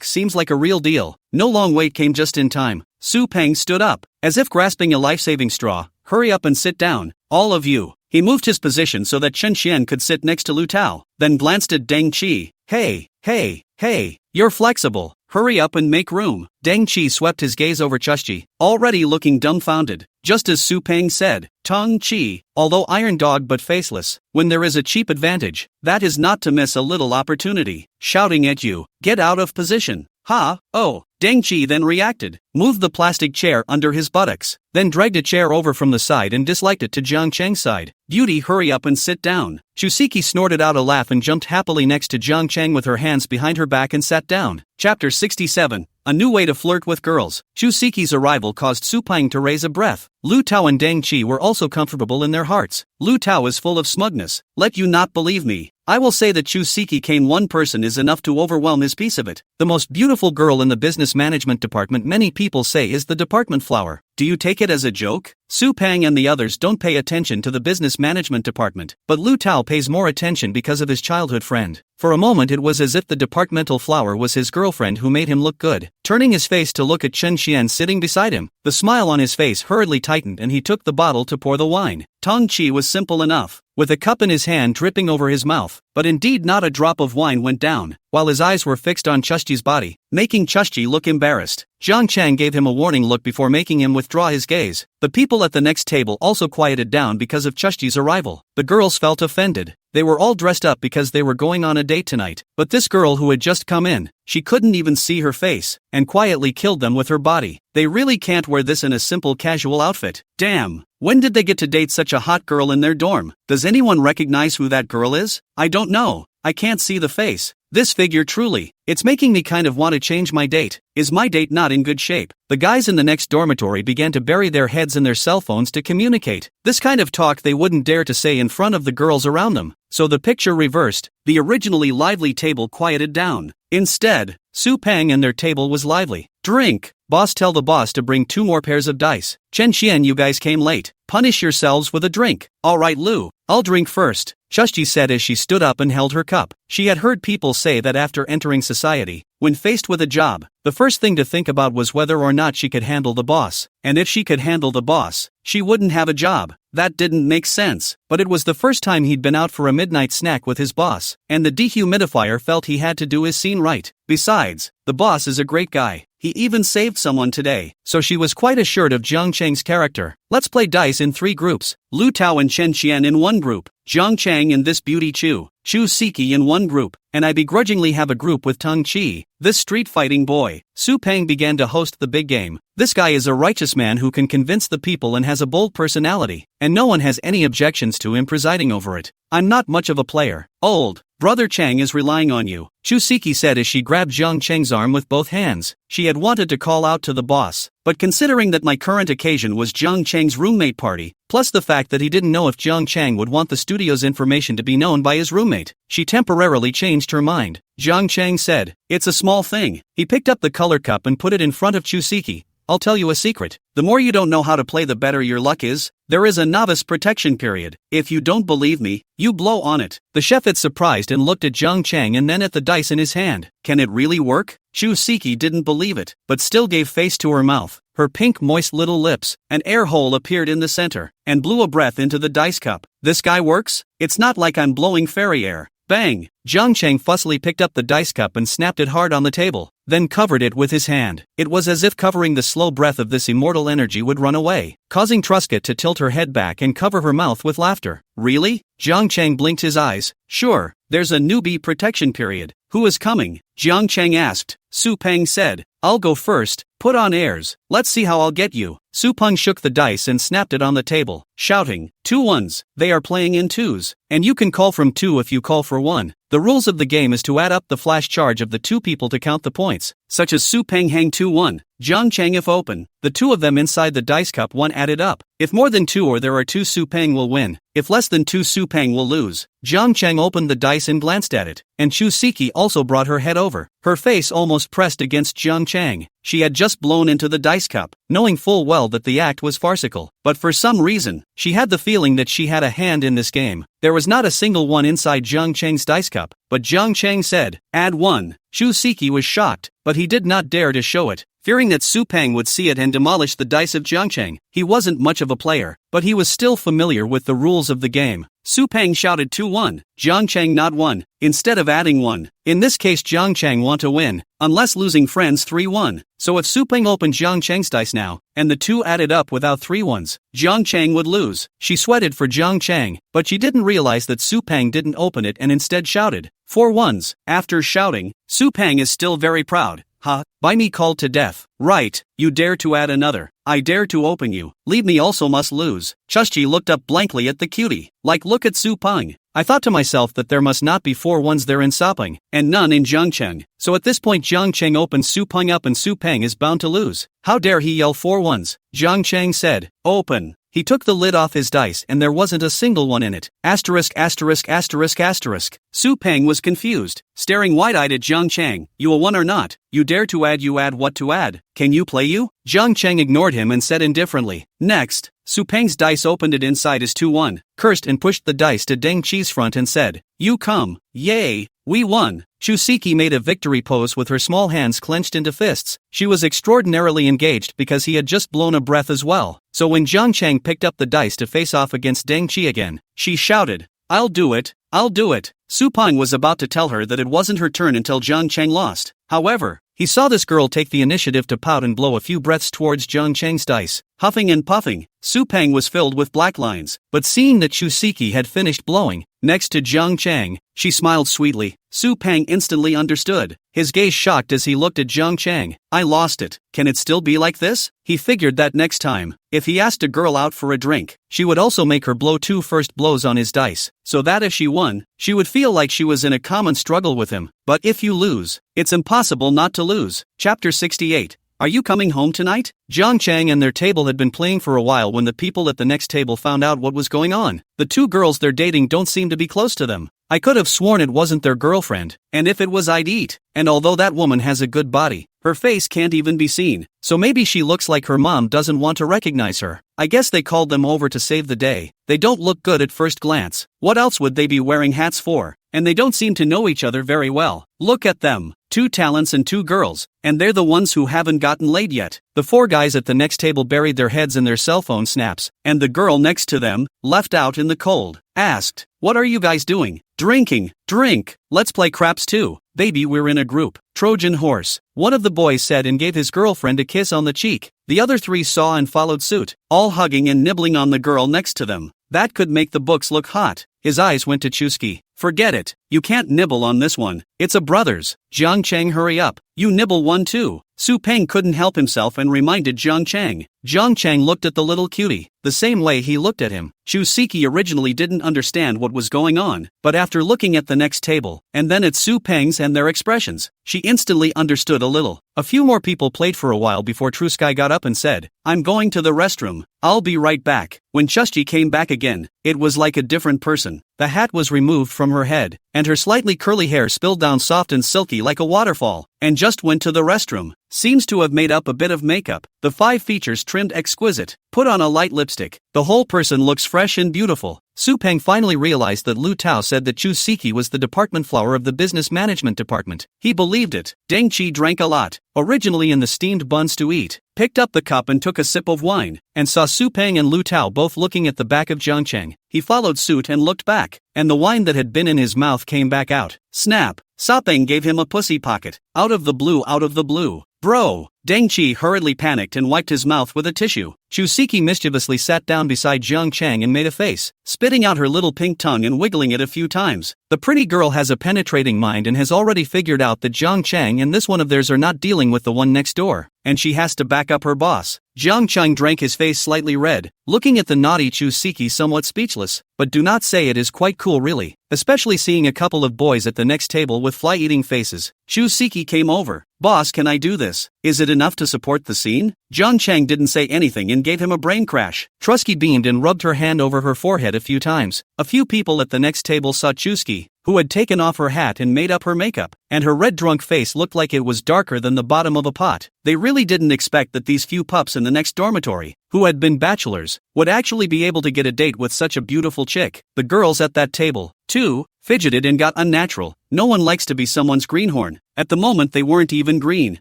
seems like a real deal. No long wait came just in time. Su Peng stood up, as if grasping a life-saving straw. Hurry up and sit down, all of you. He moved his position so that Chen Xian could sit next to Lu Tao, then glanced at Deng Qi. Hey, you're flexible. Hurry up and make room. Deng Qi swept his gaze over Chushji, already looking dumbfounded. Just as Su Peng said, Tong Qi, although iron dog but faceless, when there is a cheap advantage, that is not to miss a little opportunity. Shouting at you, get out of position. Ha, oh. Deng Qi then reacted, moved the plastic chair under his buttocks, then dragged a chair over from the side and disliked it to Jiang Cheng's side. Beauty, hurry up and sit down. Chusiki snorted out a laugh and jumped happily next to Jiang Cheng with her hands behind her back and sat down. Chapter 67. A new way to flirt with girls. Chusiki's arrival caused Su Peng to raise a breath. Lu Tao and Deng Qi were also comfortable in their hearts. Lu Tao is full of smugness. Let you not believe me. I will say that Chu Siki came one person is enough to overwhelm his piece of it. The most beautiful girl in the business management department many people say is the department flower. Do you take it as a joke? Su Peng and the others don't pay attention to the business management department, but Lu Tao pays more attention because of his childhood friend. For a moment it was as if the departmental flower was his girlfriend who made him look good. Turning his face to look at Chen Xian sitting beside him, the smile on his face hurriedly tightened and he took the bottle to pour the wine. Tong Qi was simple enough, with a cup in his hand dripping over his mouth, but indeed not a drop of wine went down, while his eyes were fixed on Chushji's body, making Chushji look embarrassed. Jiang Cheng gave him a warning look before making him withdraw his gaze. The people at the next table also quieted down because of Chushji's arrival. The girls felt offended. They were all dressed up because they were going on a date tonight, but this girl who had just come in, she couldn't even see her face, and quietly killed them with her body. They really can't wear this in a simple casual outfit. Damn, when did they get to date such a hot girl in their dorm? Does anyone recognize who that girl is? I don't know. I can't see the face. This figure truly, it's making me kind of want to change my date. Is my date not in good shape? The guys in the next dormitory began to bury their heads in their cell phones to communicate. This kind of talk they wouldn't dare to say in front of the girls around them. So the picture reversed, the originally lively table quieted down. Instead, Su Peng and their table was lively. Drink! Boss, tell the boss to bring 2 more pairs of dice. Chen Qian, you guys came late. Punish yourselves with a drink. Alright Lu, I'll drink first, Shushji said as she stood up and held her cup. She had heard people say that after entering society, when faced with a job, the first thing to think about was whether or not she could handle the boss. And if she could handle the boss, she wouldn't have a job. That didn't make sense, but it was the first time he'd been out for a midnight snack with his boss, and the dehumidifier felt he had to do his scene right. Besides, the boss is a great guy. He even saved someone today, so she was quite assured of Jiang Cheng's character. Let's play dice in 3 groups. Lu Tao and Chen Qian in 1 group, Jiang Cheng and this beauty Chu Siki in 1 group, and I begrudgingly have a group with Teng Chi, this street-fighting boy. Su Peng began to host the big game. This guy is a righteous man who can convince the people and has a bold personality, and no one has any objections to him presiding over it. I'm not much of a player. Old Brother Chang is relying on you, Chu Siki said as she grabbed Jiang Cheng's arm with both hands. She had wanted to call out to the boss, but considering that my current occasion was Jiang Cheng's roommate party, plus the fact that he didn't know if Jiang Cheng would want the studio's information to be known by his roommate, she temporarily changed her mind. Jiang Cheng said, "It's a small thing." He picked up the color cup and put it in front of Chu Siki. "I'll tell you a secret. The more you don't know how to play, the better your luck is. There is a novice protection period. If you don't believe me, you blow on it." The chef is surprised and looked at Jiang Cheng and then at the dice in his hand. Can it really work? Chu Siki didn't believe it, but still gave face to her mouth. Her pink moist little lips, an air hole appeared in the center, and blew a breath into the dice cup. This guy works? It's not like I'm blowing fairy air. Bang! Jiang Cheng fussily picked up the dice cup and snapped it hard on the table, then covered it with his hand. It was as if covering the slow breath of this immortal energy would run away, causing Truska to tilt her head back and cover her mouth with laughter. Really? Jiang Cheng blinked his eyes. Sure, there's a newbie protection period. Who is coming? Jiang Cheng asked. Su Peng said, "I'll go first. Put on airs. Let's see how I'll get you." Su Peng shook the dice and snapped it on the table, shouting, 2 ones. They are playing in 2s, and you can call from 2 if you call for 1. The rules of the game is to add up the flash charge of the 2 people to count the points, such as Su Peng hang 2-1, Jiang Cheng if open, the 2 of them inside the dice cup 1 added up. If more than 2 or there are 2, Su Peng will win. If less than 2, Su Peng will lose. Jiang Cheng opened the dice and glanced at it, and Chu Siki also brought her head over. Her face almost pressed against Jiang Cheng. She had just blown into the dice cup, knowing full well that the act was farcical, but for some reason, she had the feeling that she had a hand in this game. There was not a single 1 inside Jiang Cheng's dice cup, but Jiang Cheng said, "Add 1. Chu Siki was shocked, but he did not dare to show it, fearing that Su Peng would see it and demolish the dice of Jiang Cheng. He wasn't much of a player, but he was still familiar with the rules of the game. Su Peng shouted 2-1, Jiang Cheng not 1, instead of adding 1. In this case Jiang Cheng want to win, unless losing friends 3-1. So if Su Peng opened Jiang Cheng's dice now, and the 2 added up without 3 ones, Jiang Cheng would lose. She sweated for Jiang Cheng, but she didn't realize that Su Peng didn't open it and instead shouted 4 ones. After shouting, Su Peng is still very proud. "Ha, by me called to death. Right, you dare to add another. I dare to open you. Leave me also must lose." Chushchi looked up blankly at the cutie. Like, look at Su Peng. I thought to myself that there must not be 4 ones there in Sapeng, and none in Jiang Cheng. So at this point Jiang Cheng opens Su Peng up and Su Peng is bound to lose. How dare he yell 4 ones? Jiang Cheng said, "Open." He took the lid off his dice and there wasn't a single 1 in it. Asterisk asterisk asterisk asterisk. Su Peng was confused, staring wide-eyed at Jiang Cheng. "You a 1 or not? You dare to add, you add what to add? Can you play you?" Jiang Cheng ignored him and said indifferently, "Next." Su Peng's dice opened it inside his 2-1, cursed and pushed the dice to Deng Chi's front and said, "You come. Yay, we won." Chu Siki made a victory pose with her small hands clenched into fists. She was extraordinarily engaged because he had just blown a breath as well. So when Jiang Cheng picked up the dice to face off against Deng Chi again, she shouted, "I'll do it, I'll do it." Su Peng was about to tell her that it wasn't her turn until Jiang Cheng lost. However, he saw this girl take the initiative to pout and blow a few breaths towards Jiang Cheng's dice. Huffing and puffing, Su Peng was filled with black lines, but seeing that Chu Siki had finished blowing, next to Jiang Cheng, she smiled sweetly. Su Peng instantly understood, his gaze shocked as he looked at Jiang Cheng. "I lost it. Can it still be like this?" He figured that next time, if he asked a girl out for a drink, she would also make her blow 2 first blows on his dice, so that if she won, she would feel like she was in a common struggle with him. But if you lose, it's impossible not to lose. Chapter 68. Are you coming home tonight? Jiang Cheng and their table had been playing for a while when the people at the next table found out what was going on. The 2 girls they're dating don't seem to be close to them. I could have sworn it wasn't their girlfriend, and if it was I'd eat. And although that woman has a good body, her face can't even be seen, so maybe she looks like her mom doesn't want to recognize her. I guess they called them over to save the day. They don't look good at first glance. What else would they be wearing hats for? And they don't seem to know each other very well. Look at them. 2 talents and 2 girls, and they're the ones who haven't gotten laid yet. The 4 guys at the next table buried their heads in their cell phone snaps, and the girl next to them, left out in the cold, asked, "What are you guys doing?" "Drinking." "Drink. Let's play craps too." "Baby, we're in a group." "Trojan horse," one of the boys said and gave his girlfriend a kiss on the cheek. The other 3 saw and followed suit, all hugging and nibbling on the girl next to them. That could make the books look hot. His eyes went to Chusky. "Forget it. You can't nibble on this one. It's a brothers." "Jiang Chang, hurry up. You nibble one too." Su Peng couldn't help himself and reminded Jiang Chang. Jiang Chang looked at the little cutie, the same way he looked at him. Chusiki originally didn't understand what was going on, but after looking at the next table, and then at Su Peng's and their expressions, she instantly understood a little. A few more people played for a while before Trusky got up and said, "I'm going to the restroom. I'll be right back." When Chushchi came back again, it was like a different person. The hat was removed from her head, and her slightly curly hair spilled down soft and silky like a waterfall, and just went to the restroom. Seems to have made up a bit of makeup. The 5 features trimmed exquisite. Put on a light lipstick. The whole person looks fresh and beautiful. Su Peng finally realized that Lu Tao said that Chu Siki was the department flower of the business management department. He believed it. Deng Chi drank a lot, originally in the steamed buns to eat, picked up the cup and took a sip of wine, and saw Su Peng and Lu Tao both looking at the back of Jiang Cheng. He followed suit and looked back, and the wine that had been in his mouth came back out. Snap! Sa Peng gave him a pussy pocket. Out of the blue, out of the blue. "Bro!" Deng Chi hurriedly panicked and wiped his mouth with a tissue. Chusiki mischievously sat down beside Jiang Chang and made a face, spitting out her little pink tongue and wiggling it a few times. The pretty girl has a penetrating mind and has already figured out that Jiang Chang and this one of theirs are not dealing with the one next door, and she has to back up her boss. Jiang Chang drank, his face slightly red, looking at the naughty Chusiki somewhat speechless, but do not say it is quite cool really, especially seeing a couple of boys at the next table with fly-eating faces. Chusiki came over. "Boss, can I do this? Is it enough to support the scene?" Jiang Chang didn't say anything and gave him a brain crash. Trusky beamed and rubbed her hand over her forehead a few times. A few people at the next table saw Chusky, who had taken off her hat and made up her makeup, and her red drunk face looked like it was darker than the bottom of a pot. They really didn't expect that these few pups in the next dormitory, who had been bachelors, would actually be able to get a date with such a beautiful chick. The girls at that table, too, fidgeted and got unnatural. No one likes to be someone's greenhorn. At the moment they weren't even green.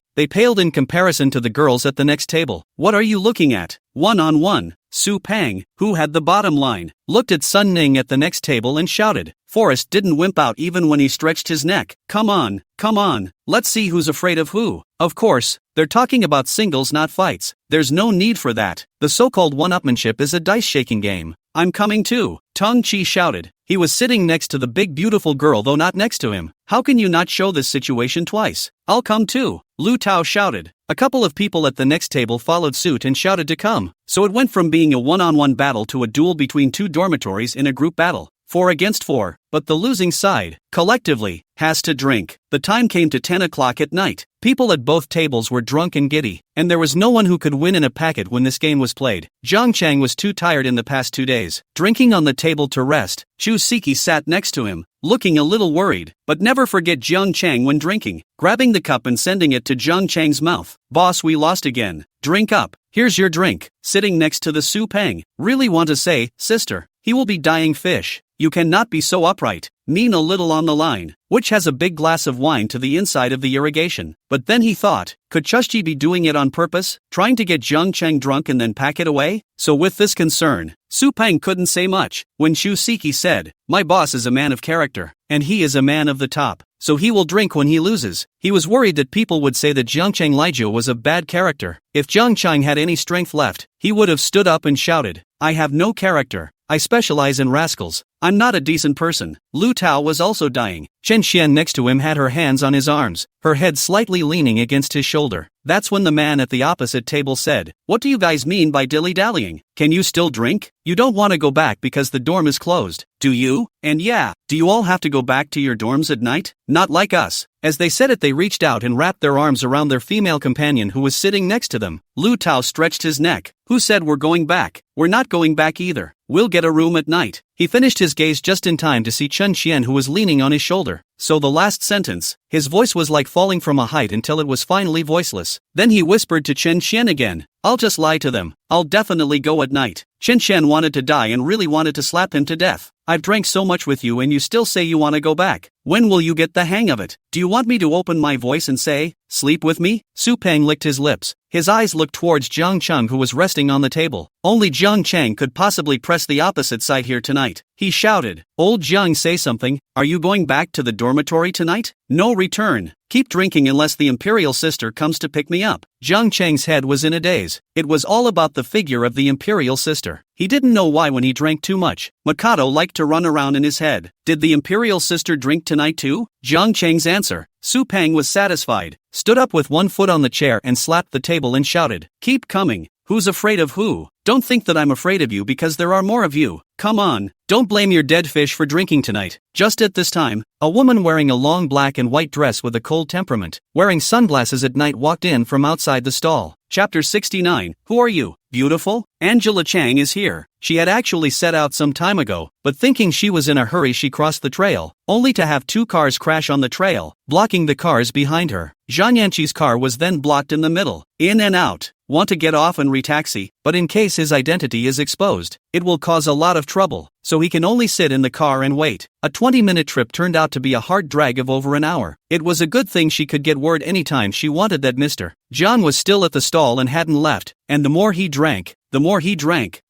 They paled in comparison to the girls at the next table. "What are you looking at?" One-on-one. Su Peng, who had the bottom line, looked at Sun Ning at the next table and shouted. Forrest didn't wimp out even when he stretched his neck. Come on, let's see who's afraid of who." Of course, they're talking about singles, not fights. There's no need for that. The so-called one-upmanship is a dice-shaking game. "I'm coming too," Tong Chi shouted. He was sitting next to the big beautiful girl, though not next to him. "How can you not show this situation twice?" "I'll come too," Lu Tao shouted. A couple of people at the next table followed suit and shouted to come. So it went from being a one-on-one battle to a duel between 2 dormitories in a group battle. 4 against 4, but the losing side, collectively, has to drink. The time came to 10 o'clock at night. People at both tables were drunk and giddy, and there was no one who could win in a packet when this game was played. Jiang Chang was too tired in the past 2 days, drinking on the table to rest. Chu Siki sat next to him, looking a little worried, but never forget Jiang Chang when drinking, grabbing the cup and sending it to Jiang Chang's mouth. "Boss, we lost again. Drink up. Here's your drink." Sitting next to the Su Peng, really want to say, "Sister, he will be dying fish. You cannot be so upright." Mean a little on the line, which has a big glass of wine to the inside of the irrigation. But then he thought, could Chushchi be doing it on purpose, trying to get Jiang Chang drunk and then pack it away? So with this concern, Su Peng couldn't say much. When Shu Siki said, "My boss is a man of character, and he is a man of the top, so he will drink when he loses," he was worried that people would say that Jiang Chang Lijiu was a bad character. If Jiang Chang had any strength left, he would have stood up and shouted, "I have no character. I specialize in rascals. I'm not a decent person." Lu Tao was also dying. Chen Xian next to him had her hands on his arms, her head slightly leaning against his shoulder. That's when the man at the opposite table said, "What do you guys mean by dilly-dallying? Can you still drink? You don't want to go back because the dorm is closed, do you? And yeah, do you all have to go back to your dorms at night? Not like us." As they said it, they reached out and wrapped their arms around their female companion who was sitting next to them. Lu Tao stretched his neck. "Who said we're going back? We're not going back either. We'll get a room at night." He finished his gaze just in time to see Chen Qian, who was leaning on his shoulder. So the last sentence, his voice was like falling from a height until it was finally voiceless. Then he whispered to Chen Qian again, "I'll just lie to them. I'll definitely go at night." Chen Qian wanted to die and really wanted to slap him to death. "I've drank so much with you and you still say you want to go back. When will you get the hang of it? Do you want me to open my voice and say, 'Sleep with me'?" Su Peng licked his lips. His eyes looked towards Jiang Cheng, who was resting on the table. Only Jiang Cheng could possibly press the opposite side here tonight. He shouted, "Old Jiang, say something. Are you going back to the dormitory tonight?" "No return. Keep drinking unless the imperial sister comes to pick me up." Jiang Cheng's head was in a daze. It was all about the figure of the imperial sister. He didn't know why when he drank too much. Mikado liked to run around in his head. Did the imperial sister drink tonight too? Jiang Cheng's answer. Su Peng was satisfied, stood up with one foot on the chair and slapped the table and shouted, "Keep coming. Who's afraid of who? Don't think that I'm afraid of you because there are more of you. Come on, don't blame your dead fish for drinking tonight." Just at this time, a woman wearing a long black and white dress with a cold temperament, wearing sunglasses at night, walked in from outside the stall. Chapter 69. Who are you? Beautiful? Angela Chang is here. She had actually set out some time ago, but thinking she was in a hurry, she crossed the trail, only to have two cars crash on the trail, blocking the cars behind her. Zhang Yanqi's car was then blocked in the middle. In and out. Want to get off and retaxi, but in case his identity is exposed, it will cause a lot of trouble, so he can only sit in the car and wait. A 20-minute trip turned out to be a hard drag of over an hour. It was a good thing she could get word anytime she wanted that Mr. John was still at the stall and hadn't left, and the more he drank,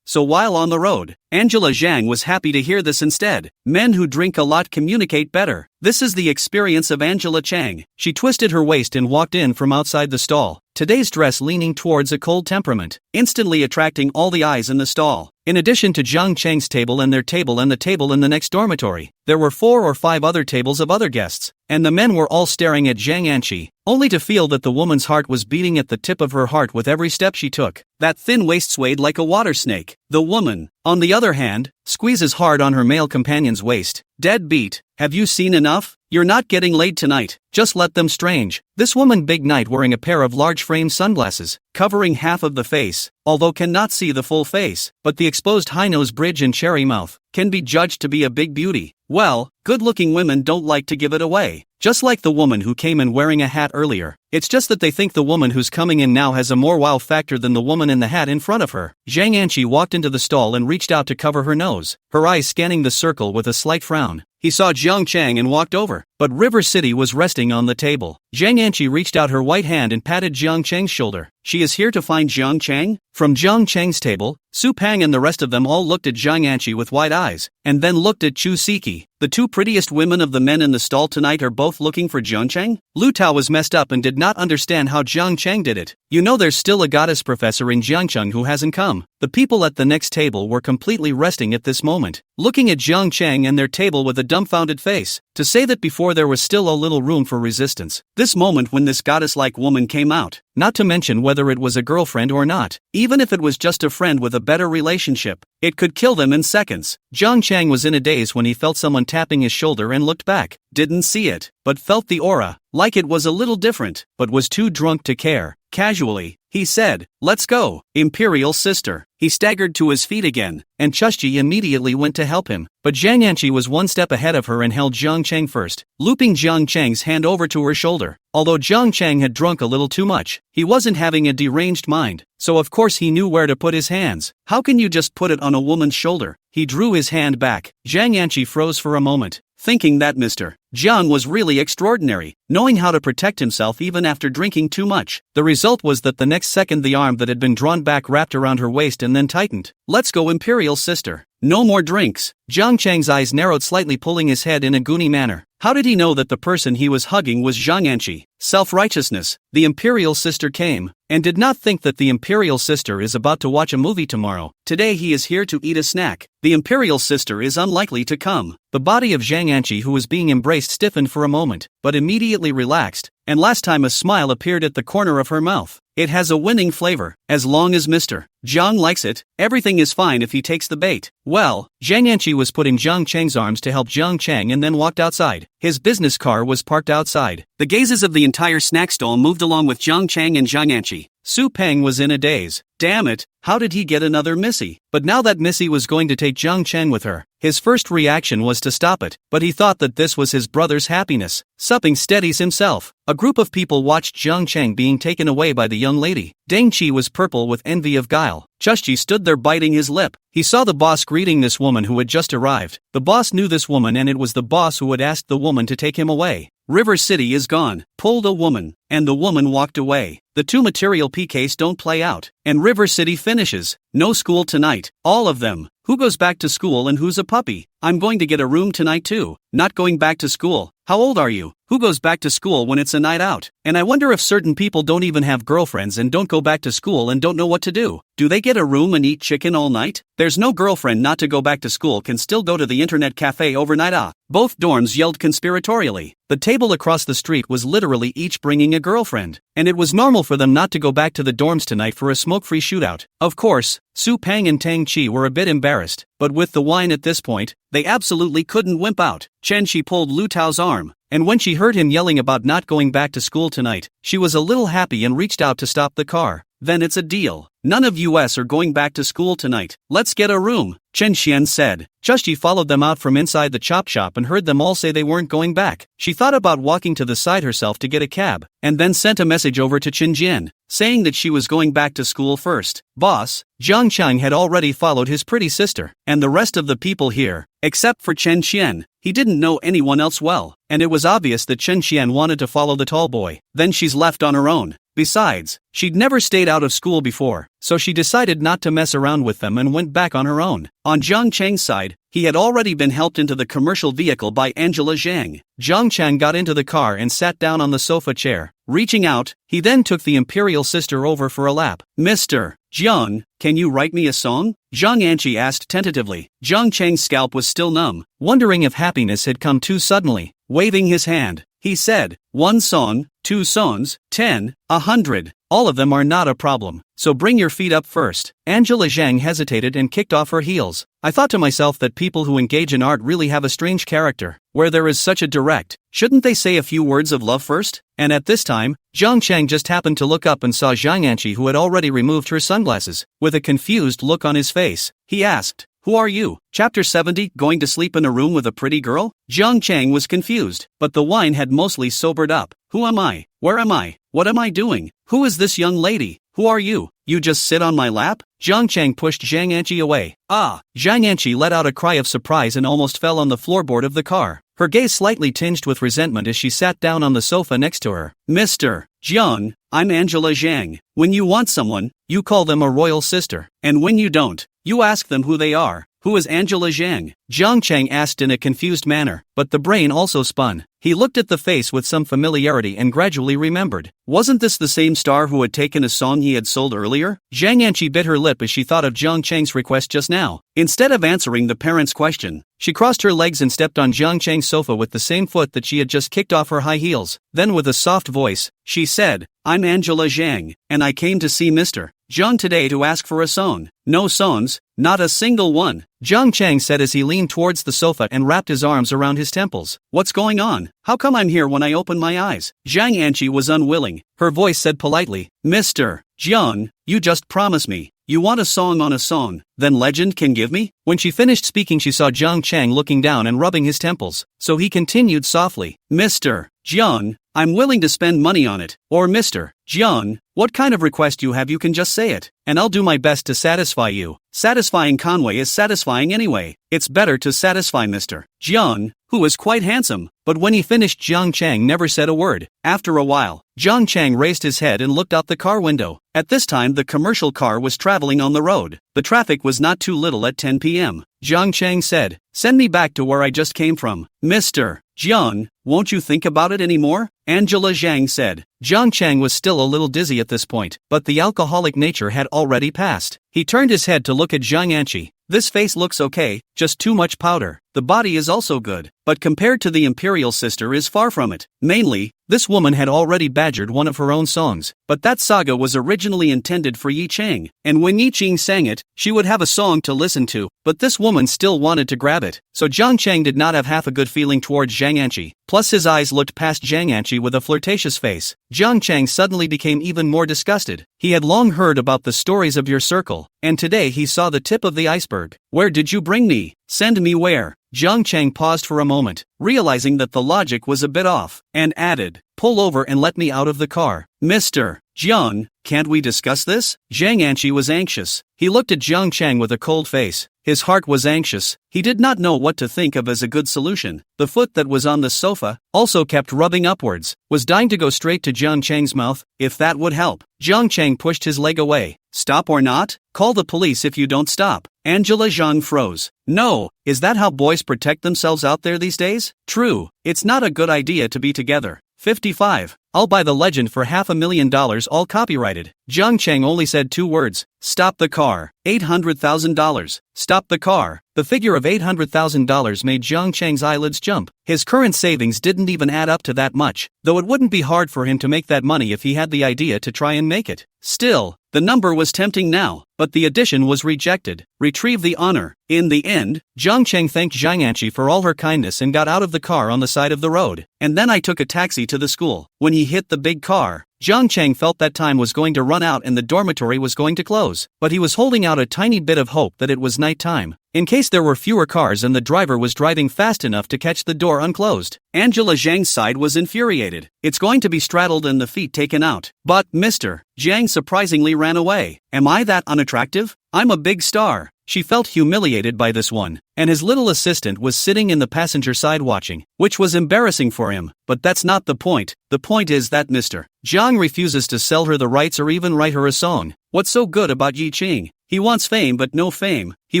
so while on the road, Angela Zhang was happy to hear this instead. Men who drink a lot communicate better. This is the experience of Angela Chang. She twisted her waist and walked in from outside the stall, today's dress leaning towards a cold temperament, instantly attracting all the eyes in the stall. In addition to Jiang Cheng's table and their table and the table in the next dormitory, there were 4 or 5 other tables of other guests, and the men were all staring at Zhang Yanqi, only to feel that the woman's heart was beating at the tip of her heart with every step she took. That thin waist swayed like a water snake. The woman, on the other hand, squeezes hard on her male companion's waist. Dead beat. Have you seen enough? You're not getting laid tonight. Just let them strange. This woman big night wearing a pair of large frame sunglasses, covering half of the face, although cannot see the full face, but the exposed high nose bridge and cherry mouth, can be judged to be a big beauty. Well, good-looking women don't like to give it away. Just like the woman who came in wearing a hat earlier. It's just that they think the woman who's coming in now has a more wow factor than the woman in the hat in front of her. Zhang Yanqi walked into the stall and reached out to cover her nose, her eyes scanning the circle with a slight frown. He saw Jiang Chang and walked over, but River City was resting on the table. Zhang Yanqi reached out her white hand and patted Jiang Chang's shoulder. She is here to find Jiang Chang? From Jiang Chang's table, Su Peng and the rest of them all looked at Zhang Yanqi with wide eyes, and then looked at Chu Siki. The two prettiest women of the men in the stall tonight are both looking for Jiang Chang? Lu Tao was messed up and did not understand how Jiang Chang did it. You know there's still a goddess professor in Jiangcheng who hasn't come. The people at the next table were completely resting at this moment, looking at Jiang Chang and their table with a dumbfounded face. To say that before there was still a little room for resistance. This moment when this goddess-like woman came out, not to mention whether it was a girlfriend or not, even if it was just a friend with a better relationship, it could kill them in seconds. Jiang Chang was in a daze when he felt someone tapping his shoulder and looked back. Didn't see it, but felt the aura, like it was a little different, but was too drunk to care. Casually, he said, "Let's go, Imperial Sister." He staggered to his feet again, and Chushji immediately went to help him, but Zhang Yanqi was one step ahead of her and held Jiang Chang first, looping Jiang Chang's hand over to her shoulder. Although Jiang Chang had drunk a little too much, he wasn't having a deranged mind, so of course he knew where to put his hands. How can you just put it on a woman's shoulder? He drew his hand back. Zhang Yanqi froze for a moment, thinking that Mr. Jiang was really extraordinary, knowing how to protect himself even after drinking too much. The result was that the next second the arm that had been drawn back wrapped around her waist and then tightened. "Let's go, Imperial Sister. No more drinks." Jiang Chang's eyes narrowed slightly, pulling his head in a goony manner. How did he know that the person he was hugging was Zhang Yanqi? Self-righteousness. The Imperial Sister came, and did not think that the Imperial Sister is about to watch a movie tomorrow. Today he is here to eat a snack. The Imperial Sister is unlikely to come. The body of Zhang Yanqi, who was being embraced, stiffened for a moment, but immediately relaxed, and last time a smile appeared at the corner of her mouth. It has a winning flavor. As long as Mr. Jiang likes it, everything is fine if he takes the bait. Well, Zhang Yanqi was put in Jiang Chang's arms to help Jiang Chang and then walked outside. His business car was parked outside. The gazes of the entire snack stall moved along with Jiang Chang and Zhang Yanqi. Su Peng was in a daze. Damn it, how did he get another Missy? But now that Missy was going to take Jiang Cheng with her, his first reaction was to stop it, but he thought that this was his brother's happiness. Supping steadies himself. A group of people watched Jiang Cheng being taken away by the young lady. Deng Qi was purple with envy of guile. Chushji stood there biting his lip. He saw the boss greeting this woman who had just arrived. The boss knew this woman and it was the boss who had asked the woman to take him away. River City is gone, pulled a woman, and the woman walked away. The two material PKs don't play out, and River City finishes. No school tonight, all of them. Who goes back to school and who's a puppy? I'm going to get a room tonight too. Not going back to school. How old are you? Who goes back to school when it's a night out? And I wonder if certain people don't even have girlfriends and don't go back to school and don't know what to do. Do they get a room and eat chicken all night? There's no girlfriend not to go back to school can still go to the internet cafe overnight. Both dorms yelled conspiratorially. The table across the street was literally each bringing a girlfriend. And it was normal for them not to go back to the dorms tonight for a smoke-free shootout. Of course, Su Peng and Tang Chi were a bit embarrassed, but with the wine at this point, they absolutely couldn't wimp out. Chen Shi pulled Lu Tao's arm, and when she heard him yelling about not going back to school tonight, she was a little happy and reached out to stop the car. Then it's a deal. None of us are going back to school tonight. Let's get a room, Chen Xian said. Chushji followed them out from inside the chop shop and heard them all say they weren't going back. She thought about walking to the side herself to get a cab, and then sent a message over to Chen Jian, saying that she was going back to school first. Boss, Jiang Cheng had already followed his pretty sister, and the rest of the people here, except for Chen Xian. He didn't know anyone else well, and it was obvious that Chen Xian wanted to follow the tall boy. Then she's left on her own. Besides, she'd never stayed out of school before, so she decided not to mess around with them and went back on her own. On Jiang Cheng's side, he had already been helped into the commercial vehicle by Angela Zhang. Jiang Cheng got into the car and sat down on the sofa chair. Reaching out, he then took the imperial sister over for a lap. Mr. Jiang, can you write me a song? Zhang Anqi asked tentatively. Jiang Cheng's scalp was still numb, wondering if happiness had come too suddenly. Waving his hand, he said, 1 song, 2 songs, 10, 100. All of them are not a problem, so bring your feet up first. Angela Zhang hesitated and kicked off her heels. I thought to myself that people who engage in art really have a strange character, where there is such a direct, shouldn't they say a few words of love first? And at this time, Zhang Cheng just happened to look up and saw Zhang Anqi, who had already removed her sunglasses. With a confused look on his face, he asked, who are you? Chapter 70, going to sleep in a room with a pretty girl? Jiang Cheng was confused, but the wine had mostly sobered up. Who am I? Where am I? What am I doing? Who is this young lady? Who are you? You just sit on my lap? Jiang Cheng pushed Zhang Anqi away. Ah! Zhang Anqi let out a cry of surprise and almost fell on the floorboard of the car. Her gaze slightly tinged with resentment as she sat down on the sofa next to her. Mr. Jiang, I'm Angela Zhang. When you want someone, you call them a royal sister. And when you don't, you ask them who they are. Who is Angela Zhang? Jiang Cheng asked in a confused manner, but the brain also spun. He looked at the face with some familiarity and gradually remembered. Wasn't this the same star who had taken a song he had sold earlier? Zhang Anqi bit her lip as she thought of Jiang Cheng's request just now. Instead of answering the parent's question, she crossed her legs and stepped on Jiang Cheng's sofa with the same foot that she had just kicked off her high heels. Then with a soft voice, she said, I'm Angela Zhang, and I came to see Mr. Jiang today to ask for a song. No songs, not a single one, Jiang Cheng said as he leaned towards the sofa and wrapped his arms around his temples. What's going on? How come I'm here when I open my eyes? Zhang Anqi was unwilling. Her voice said politely, Mr. Jiang, you just promise me. You want a song on a song, then legend can give me? When she finished speaking, she saw Jiang Cheng looking down and rubbing his temples, so he continued softly, Mr. Jiang, I'm willing to spend money on it. Or Mr. Jiang, what kind of request you have, you can just say it, and I'll do my best to satisfy you. Satisfying Conway is satisfying anyway. It's better to satisfy Mr. Jiang, who was quite handsome, but when he finished, Jiang Cheng never said a word. After a while, Jiang Cheng raised his head and looked out the car window. At this time, the commercial car was traveling on the road. The traffic was not too little at 10 p.m. Jiang Cheng said, send me back to where I just came from. Mr. Jiang, won't you think about it anymore? Angela Zhang said. Jiang Cheng was still a little dizzy at this point, but the alcoholic nature had already passed. He turned his head to look at Zhang Anqi. This face looks okay, just too much powder. the body is also good, but compared to the imperial sister is far from it. Mainly, this woman had already badgered one of her own songs, but that saga was originally intended for Yi Ching, and when Yi Ching sang it, she would have a song to listen to, but this woman still wanted to grab it, so Jiang Chang did not have half a good feeling towards Zhang Anqi, plus his eyes looked past Zhang Anqi with a flirtatious face. Jiang Chang suddenly became even more disgusted. He had long heard about the stories of your circle, and today he saw the tip of the iceberg. Where did you bring me? Send me where? Jiang Chang paused for a moment, realizing that the logic was a bit off, and added, pull over and let me out of the car. Mr. Jiang, can't we discuss this? Zhang Anqi was anxious. He looked at Jiang Chang with a cold face. His heart was anxious. He did not know what to think of as a good solution. The foot that was on the sofa also kept rubbing upwards, was dying to go straight to Jiang Chang's mouth, if that would help. Jiang Chang pushed his leg away. Stop or not? Call the police if you don't stop. Angela Zhang froze. No, is that how boys protect themselves out there these days? True, it's not a good idea to be together. 55. I'll buy the legend for $500,000 all copyrighted. Jiang Chang only said 2 words. Stop the car. $800,000. Stop the car. The figure of $800,000 made Jiang Chang's eyelids jump. His current savings didn't even add up to that much, though it wouldn't be hard for him to make that money if he had the idea to try and make it. Still, the number was tempting now, but the addition was rejected. Retrieve the honor. In the end, Jiang Chang thanked Zhang Anqi for all her kindness and got out of the car on the side of the road. And then I took a taxi to the school. When he hit the big car, Jiang Chang felt that time was going to run out and the dormitory was going to close, but he was holding out a tiny bit of hope that it was night time, in case there were fewer cars and the driver was driving fast enough to catch the door unclosed. Angela Zhang's side was infuriated. It's going to be straddled and the feet taken out. But, Mr. Zhang surprisingly ran away. Am I that unattractive? I'm a big star. She felt humiliated by this one, and his little assistant was sitting in the passenger side watching, which was embarrassing for him, but that's not the point. The point is that Mr. Zhang refuses to sell her the rights or even write her a song. What's so good about Yi Ching? He wants fame but no fame. He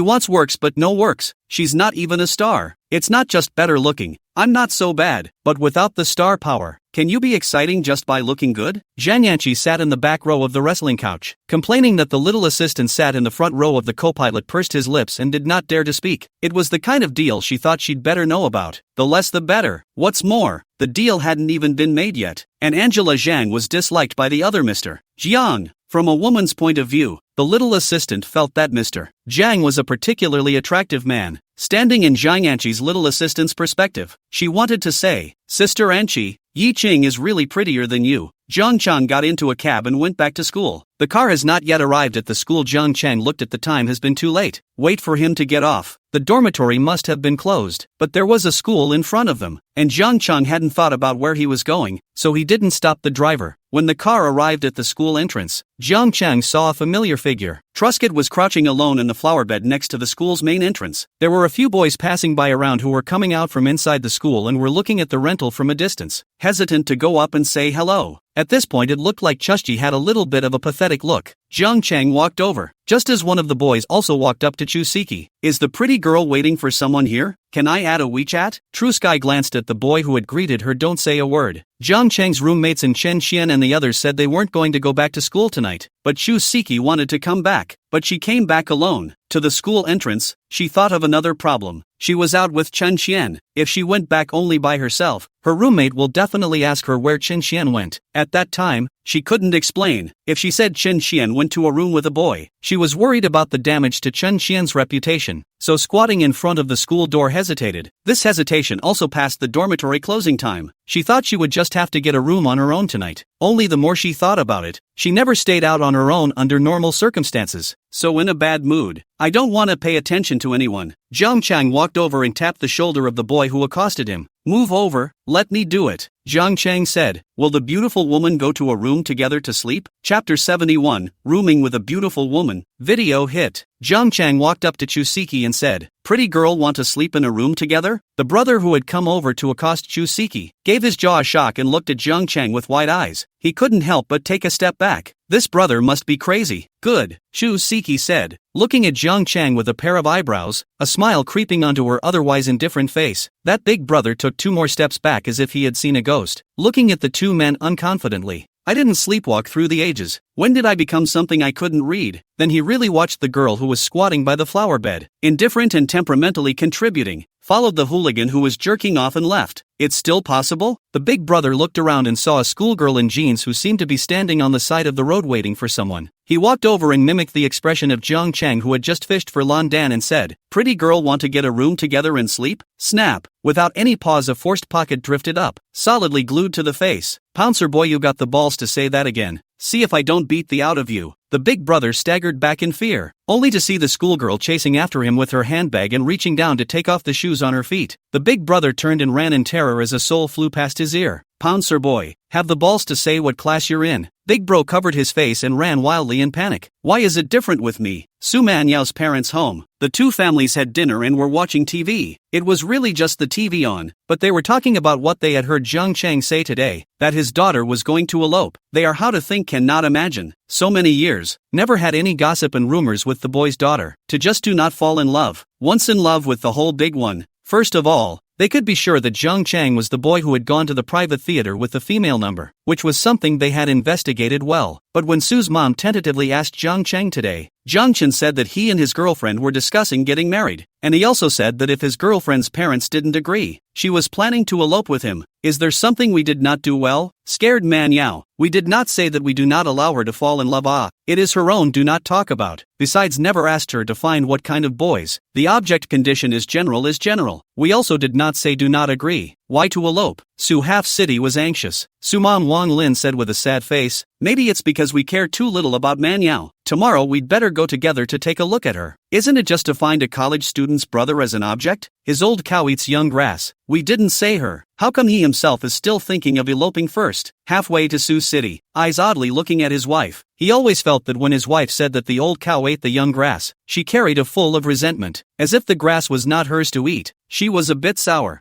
wants works but no works. She's not even a star. It's not just better looking. I'm not so bad, but without the star power. Can you be exciting just by looking good? Zhang Anqi sat in the back row of the wrestling couch, complaining that the little assistant sat in the front row of the co-pilot pursed his lips and did not dare to speak. It was the kind of deal she thought she'd better know about. The less the better. What's more, the deal hadn't even been made yet, and Angela Zhang was disliked by the other Mr. Jiang. From a woman's point of view, the little assistant felt that Mr. Jiang was a particularly attractive man. Standing in Zhang Anqi's little assistant's perspective, she wanted to say, Sister Anqi, Yi Ching is really prettier than you. Jiang Chang got into a cab and went back to school. The car has not yet arrived at the school. Jiang Chang looked at the time. Has been too late. Wait for him to get off. The dormitory must have been closed, but there was a school in front of them, and Jiang Chang hadn't thought about where he was going, so he didn't stop the driver. When the car arrived at the school entrance, Jiang Chang saw a familiar figure. Truscott was crouching alone in the flower bed next to the school's main entrance. There were a few boys passing by around who were coming out from inside the school and were looking at the rental from a distance, hesitant to go up and say hello. At this point it looked like Chushji had a little bit of a pathetic look. Jiang Chang walked over, just as one of the boys also walked up to Chusiki. Is the pretty girl waiting for someone here? Can I add a WeChat? True Sky glanced at the boy who had greeted her. Don't say a word. Jiang Chang's roommates and Chen Xian and the others said they weren't going to go back to school tonight, but Chusiki wanted to come back, but she came back alone. To the school entrance, she thought of another problem. She was out with Chen Xian. If she went back only by herself, her roommate will definitely ask her where Chen Xian went. At that time, she couldn't explain. If she said Chen Xian went to a room with a boy, she was worried about the damage to Chen Xian's reputation, so squatting in front of the school door hesitated. This hesitation also passed the dormitory closing time. She thought she would just have to get a room on her own tonight. Only the more she thought about it, she never stayed out on her own under normal circumstances. So in a bad mood, I don't want to pay attention to anyone. Jiang Chang walked over and tapped the shoulder of the boy who accosted him. Move over, let me do it. Jiang Chang said, will the beautiful woman go to a room together to sleep? Chapter 71, Rooming with a Beautiful Woman. Video hit. Jiang Chang walked up to Chusiki and said, pretty girl want to sleep in a room together? The brother who had come over to accost Chusiki gave his jaw a shock and looked at Jiang Chang with wide eyes. He couldn't help but take a step back. This brother must be crazy. Good, Chusiki said, looking at Jiang Chang with a pair of eyebrows, a smile creeping onto her otherwise indifferent face. That big brother took 2 more steps back as if he had seen a ghost, looking at the 2 men unconfidently. I didn't sleepwalk through the ages. When did I become something I couldn't read? Then he really watched the girl who was squatting by the flower bed, indifferent and temperamentally contributing. followed the hooligan who was jerking off and left. It's still possible? The big brother looked around and saw a schoolgirl in jeans who seemed to be standing on the side of the road waiting for someone. He walked over and mimicked the expression of Jiang Chang, who had just fished for Lan Dan, and said, "Pretty girl, want to get a room together and sleep?" Snap! Without any pause, a forced pocket drifted up, solidly glued to the face. "Pouncer boy, you got the balls to say that again. See if I don't beat the out of you." The big brother staggered back in fear, only to see the schoolgirl chasing after him with her handbag and reaching down to take off the shoes on her feet. The big brother turned and ran in terror as a soul flew past his ear. "Pouncer boy, have the balls to say what class you're in." Big bro covered his face and ran wildly in panic. "Why is it different with me?" Su Man Yao's parents' home. The two families had dinner and were watching TV. It was really just the TV on, but they were talking about what they had heard Jiang Chang say today, that his daughter was going to elope. They are how to think cannot imagine. So many years, never had any gossip and rumors with the boy's daughter. To just do not fall in love. Once in love with the whole big one. First of all, they could be sure that Jiang Chang was the boy who had gone to the private theater with the female number, which was something they had investigated well. But when Su's mom tentatively asked Jiang Chang today, Jiang Chen said that he and his girlfriend were discussing getting married, and he also said that if his girlfriend's parents didn't agree, she was planning to elope with him. Is there something we did not do well? Scared Man Yao. We did not say that we do not allow her to fall in love. It is her own do not talk about. Besides, never asked her to find what kind of boys. The object condition is general is general. We also did not say do not agree. Why to elope? Su half city was anxious. Su Mom Wang Lin said with a sad face, "Maybe it's because we care too little about Man Yao. Tomorrow we'd better go together to take a look at her. Isn't it just to find a college student's brother as an object? His old cow eats young grass. We didn't say her. How come he himself is still thinking of eloping first?" Halfway to Sioux City, eyes oddly looking at his wife. He always felt that when his wife said that the old cow ate the young grass, she carried a full of resentment, as if the grass was not hers to eat. She was a bit sour.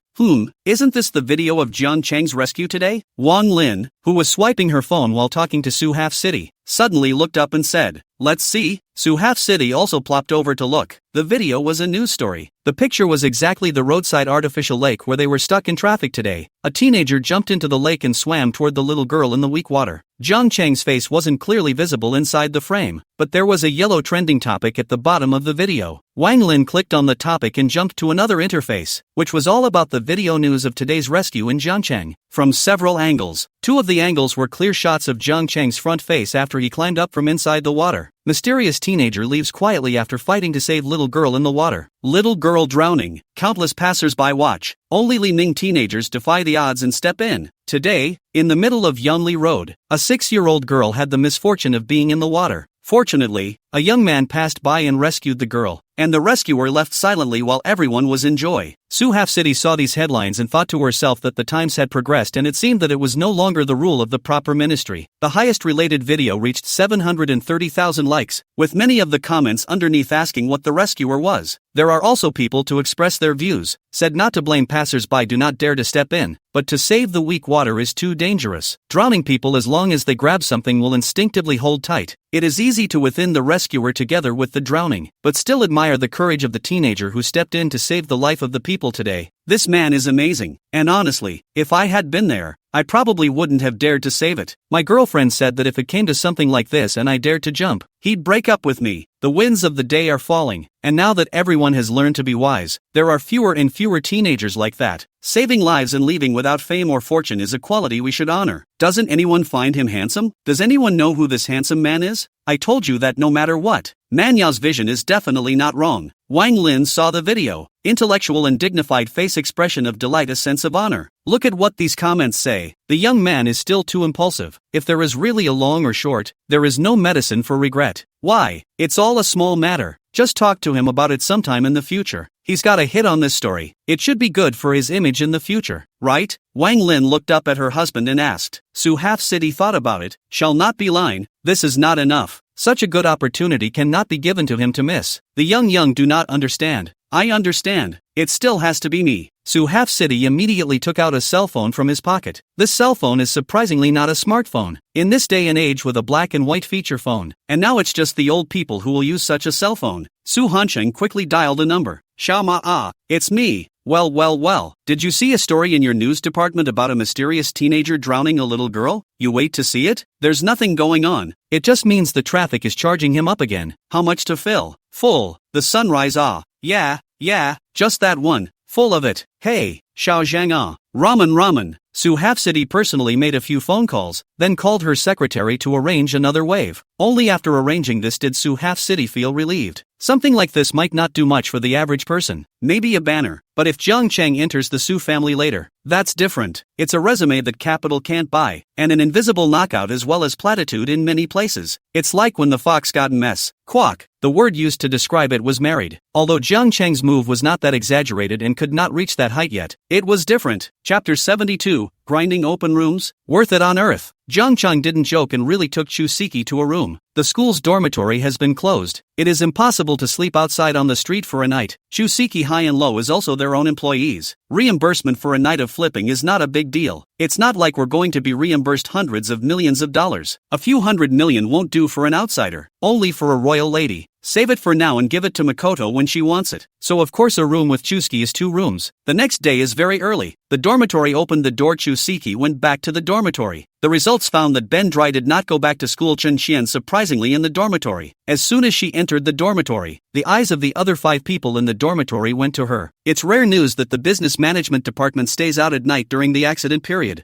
Isn't this the video of Jiang Chang's rescue today? Wang Lin, who was swiping her phone while talking to Su Half City, suddenly looked up and said, "Let's see." Su Half City also plopped over to look. The video was a news story. The picture was exactly the roadside artificial lake where they were stuck in traffic today. A teenager jumped into the lake and swam toward the little girl in the weak water. Jiang Chang's face wasn't clearly visible inside the frame, but there was a yellow trending topic at the bottom of the video. Wang Lin clicked on the topic and jumped to another interface, which was all about the video news of today's rescue in Jiangcheng. From several angles, two of the angles were clear shots of Jiang Chang's front face after he climbed up from inside the water. Mysterious teenager leaves quietly after fighting to save little girl in the water. Little girl drowning. Countless passers-by watch. Only Li Ning teenagers defy the odds and step in. Today, in the middle of Yunli Road, a 6-year-old girl had the misfortune of being in the water. Fortunately, a young man passed by and rescued the girl, and the rescuer left silently while everyone was in joy. Su Half City saw these headlines and thought to herself that the times had progressed and it seemed that it was no longer the rule of the proper ministry. The highest related video reached 730,000 likes, with many of the comments underneath asking what the rescuer was. There are also people to express their views, said not to blame passers-by, do not dare to step in, but to save the weak water is too dangerous. Drowning people, as long as they grab something, will instinctively hold tight. It is easy to within the rescuer together with the drowning, but still admire the courage of the teenager who stepped in to save the life of the people today. This man is amazing, and honestly, if I had been there, I probably wouldn't have dared to save it. My girlfriend said that if it came to something like this and I dared to jump, he'd break up with me. The winds of the day are falling, and now that everyone has learned to be wise, there are fewer and fewer teenagers like that. Saving lives and leaving without fame or fortune is a quality we should honor. Doesn't anyone find him handsome? Does anyone know who this handsome man is? I told you that no matter what, Man Yao's vision is definitely not wrong. Wang Lin saw the video. Intellectual and dignified face expression of delight, a sense of honor. Look at what these comments say. The young man is still too impulsive. If there is really a long or short, there is no medicine for regret. Why? It's all a small matter. Just talk to him about it sometime in the future. He's got a hit on this story. It should be good for his image in the future, right? Wang Lin looked up at her husband and asked. Su Half City thought about it. Shall not be line. This is not enough. Such a good opportunity cannot be given to him to miss. The young do not understand. I understand. It still has to be me. Su Half City immediately took out a cell phone from his pocket. This cell phone is surprisingly not a smartphone. In this day and age with a black and white feature phone, and now it's just the old people who will use such a cell phone. Su Hancheng quickly dialed a number. Xiao Ma, it's me. Well, did you see a story in your news department about a mysterious teenager drowning a little girl? You wait to see it? There's nothing going on. It just means the traffic is charging him up again. How much to fill? Full. The sunrise, yeah, just that one. full of it. Hey, Xiao Zhang ramen. Su Half-City personally made a few phone calls, then called her secretary to arrange another wave. Only after arranging this did Su Half-City feel relieved. Something like this might not do much for the average person. Maybe a banner. But if Jiang Cheng enters the Su family later, that's different. It's a resume that capital can't buy, and an invisible knockout as well as platitude in many places. It's like when the fox got mess. Quack. The word used to describe it was married. Although Jiang Cheng's move was not that exaggerated and could not reach that height yet, it was different. Chapter 72, Grinding Open Rooms? Worth it on earth. Jiang Cheng didn't joke and really took Chusiki to a room. The school's dormitory has been closed. It is impossible to sleep outside on the street for a night. Chusiki High and Low is also their own employees. Reimbursement for a night of flipping is not a big deal. It's not like we're going to be reimbursed hundreds of millions of dollars. A few $100 million won't do for an outsider. Only for a royal lady. Save it for now and give it to Makoto when she wants it. So of course a room with Chusiki is 2 rooms. The next day is very early. The dormitory opened the door. Chusiki went back to the dormitory. The results found that Ben Dry did not go back to school. Chen Xian surprisingly in the dormitory. As soon as she entered the dormitory, the eyes of the other 5 people in the dormitory went to her. It's rare news that the business management department stays out at night during the accident period.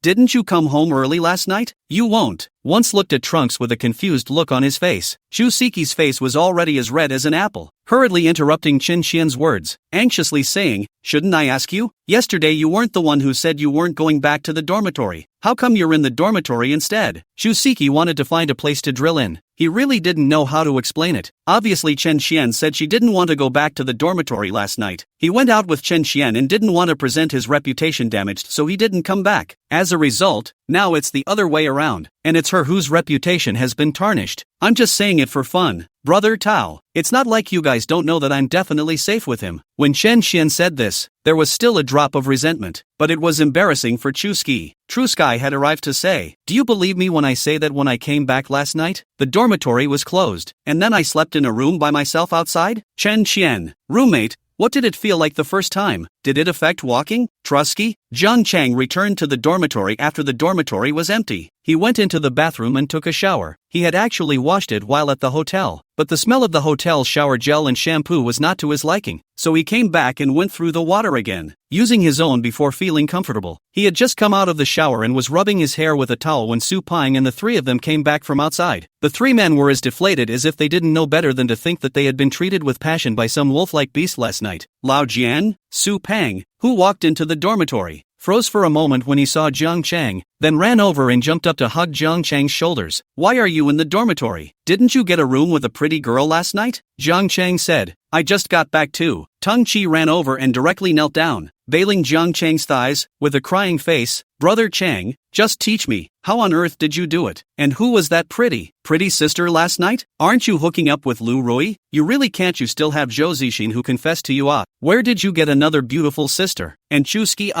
Didn't you come home early last night? You won't. Once looked at Trunks with a confused look on his face. Chusiki's face was already as red as an apple, hurriedly interrupting Chen Xian's words, anxiously saying, "Shouldn't I ask you? Yesterday you weren't the one who said you weren't going back to the dormitory. How come you're in the dormitory instead?" Chusiki wanted to find a place to drill in. He really didn't know how to explain it. Obviously Chen Xian said she didn't want to go back to the dormitory last night. He went out with Chen Xian and didn't want to present his reputation damaged, so he didn't come back. As a result, now it's the other way around, and it's her whose reputation has been tarnished. I'm just saying it for fun. Brother Tao, it's not like you guys don't know that I'm definitely safe with him. When Chen Xian said this, there was still a drop of resentment, but it was embarrassing for Chusky. Trusky had arrived to say, "Do you believe me when I say that when I came back last night, the dormitory was closed, and then I slept in a room by myself outside?" Chen Xian, roommate, what did it feel like the first time? Did it affect walking? Trusky? Jiang Cheng returned to the dormitory after the dormitory was empty. He went into the bathroom and took a shower. He had actually washed it while at the hotel, but the smell of the hotel shower gel and shampoo was not to his liking, so he came back and went through the water again, using his own before feeling comfortable. He had just come out of the shower and was rubbing his hair with a towel when Su Ping and the 3 of them came back from outside. The 3 men were as deflated as if they didn't know better than to think that they had been treated with passion by some wolf-like beast last night. Lao Jian, Su Ping, who walked into the dormitory, froze for a moment when he saw Jiang Cheng, then ran over and jumped up to hug Jiang Cheng's shoulders. "Why are you in the dormitory? Didn't you get a room with a pretty girl last night?" Jiang Cheng said, "I just got back too." Tung Chi ran over and directly knelt down, bailing Jiang Cheng's thighs, with a crying face. "Brother Cheng, just teach me, how on earth did you do it? And who was that pretty sister last night? Aren't you hooking up with Lu Rui? You really can't. You still have Zhou Zixin who confessed to you. Where did you get another beautiful sister?" And Chusky,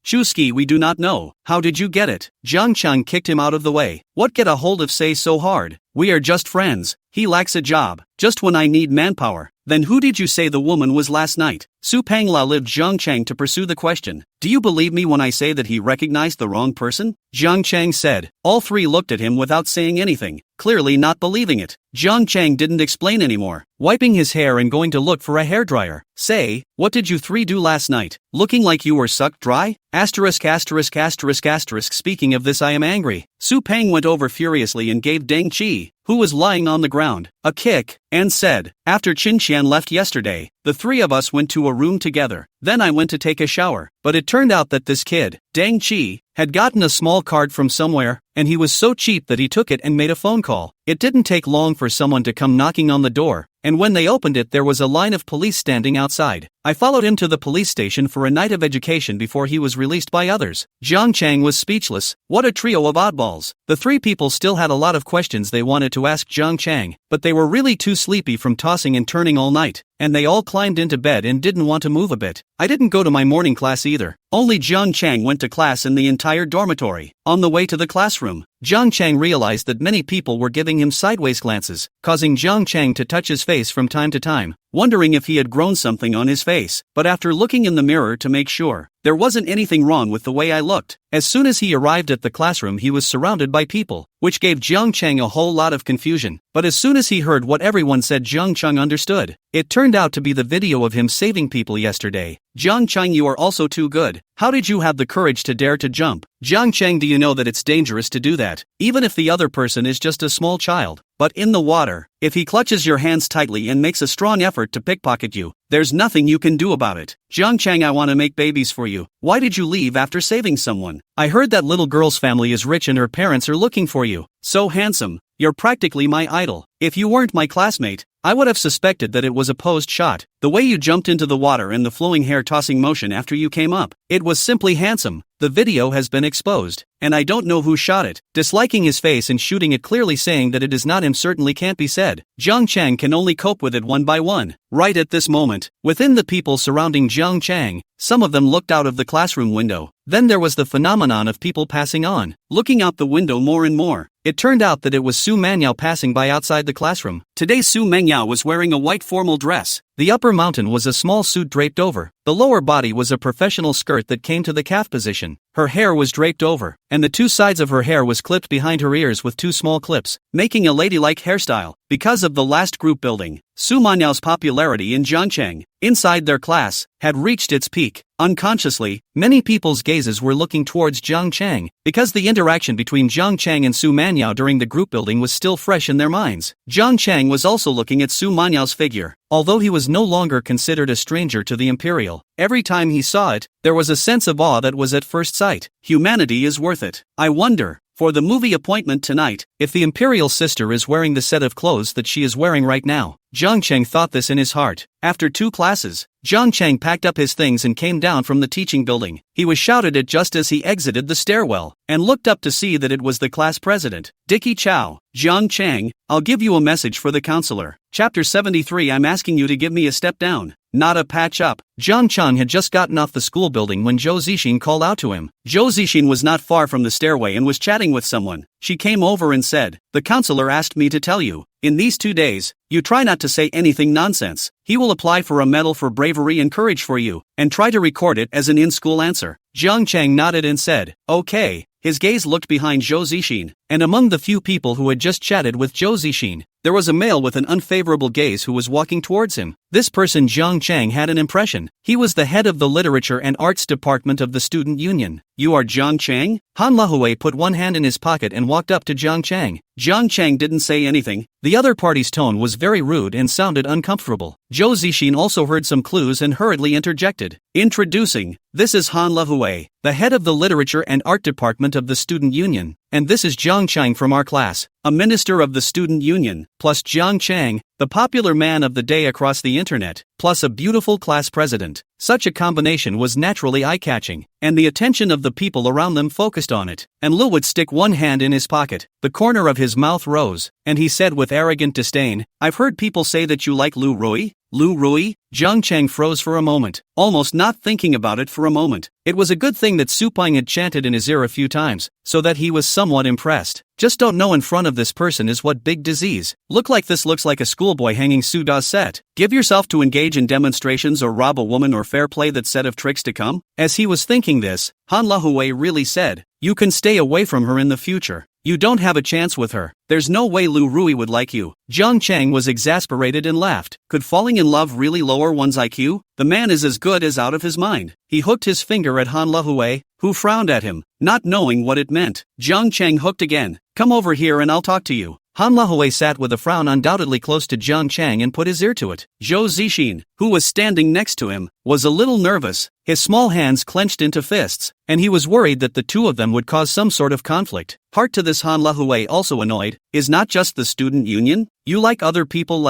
Chusky, we do not know. How did you get it? Jiang Cheng kicked him out of the way. "What get a hold of say so hard? We are just friends. He lacks a job, just when I need manpower." "Then who did you say the woman was last night?" Su Pengla lived Jiang Cheng to pursue the question. "Do you believe me when I say that he recognized the wrong person?" Jiang Cheng said. All 3 looked at him without saying anything, clearly not believing it. Jiang Cheng didn't explain anymore, wiping his hair and going to look for a hairdryer. "Say, what did you 3 do last night? Looking like you were sucked dry?" Speaking of this, I am angry. Su Peng went over furiously and gave Deng Qi, who was lying on the ground, a kick, and said, "After Qin Qian left yesterday, the 3 of us went to a room together. Then I went to take a shower, but it turned out that this kid, Deng Qi, had gotten a small card from somewhere, and he was so cheap that he took it and made a phone call. It didn't take long for someone to come knocking on the door, and when they opened it there was a line of police standing outside. I followed him to the police station for a night of education before he was released by others." Jiang Cheng was speechless. What a trio of oddballs. The 3 people still had a lot of questions they wanted to ask Jiang Cheng, but they were really too sleepy from tossing and turning all night, and they all climbed into bed and didn't want to move a bit. I didn't go to my morning class either. Only Jiang Cheng went to class in the entire dormitory. On the way to the classroom, Jiang Cheng realized that many people were giving him sideways glances, causing Jiang Cheng to touch his face from time to time. wondering if he had grown something on his face, but after looking in the mirror to make sure, there wasn't anything wrong with the way I looked. As soon as he arrived at the classroom, he was surrounded by people, which gave Jiang Chang a whole lot of confusion. But as soon as he heard what everyone said, Jiang Chang understood. It turned out to be the video of him saving people yesterday. Jiang Chang, you are also too good. How did you have the courage to dare to jump? Jiang Chang, do you know that it's dangerous to do that, even if the other person is just a small child? But in the water, if he clutches your hands tightly and makes a strong effort to pickpocket you, there's nothing you can do about it. Jiang Chang, I want to make babies for you. Why did you leave after saving someone? I heard that little girl's family is rich and her parents are looking for you. So handsome. You're practically my idol. If you weren't my classmate, I would have suspected that it was a posed shot. The way you jumped into the water and the flowing hair tossing motion after you came up, it was simply handsome. The video has been exposed, and I don't know who shot it. Disliking his face and shooting it, clearly saying that it is not him, certainly can't be said. Jiang Chang can only cope with it one by one. Right at this moment, within the people surrounding Jiang Chang, some of them looked out of the classroom window. Then there was the phenomenon of people passing on, looking out the window more and more. It turned out that it was Su Manyao passing by outside the classroom. Today Su Manyao was wearing a white formal dress. The upper mountain was a small suit draped over. The lower body was a professional skirt that came to the calf position. Her hair was draped over, and the two sides of her hair was clipped behind her ears with two small clips, making a ladylike hairstyle. Because of the last group building, Su Manyao's popularity in Jiangchang, inside their class, had reached its peak. Unconsciously, many people's gazes were looking towards Jiang Chang, because the interaction between Jiang Chang and Su Manyao during the group building was still fresh in their minds. Jiang Chang was also looking at Su Manyao's figure. Although he was no longer considered a stranger to the Imperial, every time he saw it, there was a sense of awe that was at first sight. Humanity is worth it. I wonder, for the movie appointment tonight, if the Imperial sister is wearing the set of clothes that she is wearing right now. Jiang Chang thought this in his heart. After 2 classes, Jiang Chang packed up his things and came down from the teaching building. He was shouted at just as he exited the stairwell, and looked up to see that it was the class president, Dicky Chow. Jiang Chang, I'll give you a message for the counselor. Chapter 73, I'm asking you to give me a step down, not a patch up. Jiang Chang had just gotten off the school building when Zhou Zixin called out to him. Zhou Zixin was not far from the stairway and was chatting with someone. She came over and said, the counselor asked me to tell you, in these 2 days, you try not to say anything nonsense. He will apply for a medal for bravery and courage for you, and try to record it as an in-school answer. Jiang Chang nodded and said, okay. His gaze looked behind Zhou Zixin, and among the few people who had just chatted with Zhou Zixin, there was a male with an unfavorable gaze who was walking towards him. This person Jiang Chang had an impression. He was the head of the Literature and Arts Department of the Student Union. You are Jiang Chang? Han Lahui put one hand in his pocket and walked up to Jiang Chang. Jiang Chang didn't say anything. The other party's tone was very rude and sounded uncomfortable. Zhou Zixin also heard some clues and hurriedly interjected. Introducing, this is Han Lahui, the head of the Literature and Art Department of the Student Union. And this is Jiang Chang from our class, a minister of the Student Union, plus Jiang Chang, the popular man of the day across the internet, plus a beautiful class president. Such a combination was naturally eye-catching, and the attention of the people around them focused on it. And Lu would stick one hand in his pocket. The corner of his mouth rose, and he said with arrogant disdain, I've heard people say that you like Lu Rui? Lu Rui? Jiang Chang froze for a moment, almost not thinking about it for a moment. It was a good thing that Su Ping had chanted in his ear a few times, so that he was somewhat impressed. Just don't know in front of this person is what big disease. Look like this looks like a schoolboy hanging Su Da's set. Give yourself to engage in demonstrations or rob a woman or fair play that set of tricks to come? As he was thinking this, Han Lahui really said, you can stay away from her in the future. You don't have a chance with her. There's no way Lu Rui would like you. Jiang Chang was exasperated and laughed. Could falling in love really lower one's IQ? The man is as good as out of his mind. He hooked his finger at Han Lahui, who frowned at him, not knowing what it meant. Jiang Chang hooked again. Come over here and I'll talk to you. Han Lahui sat with a frown undoubtedly close to Jiang Chang and put his ear to it. Zhou Zixin, who was standing next to him, was a little nervous. His small hands clenched into fists, and he was worried that the two of them would cause some sort of conflict. Part to this Han Lahui also annoyed, is not just the student union? You like other people?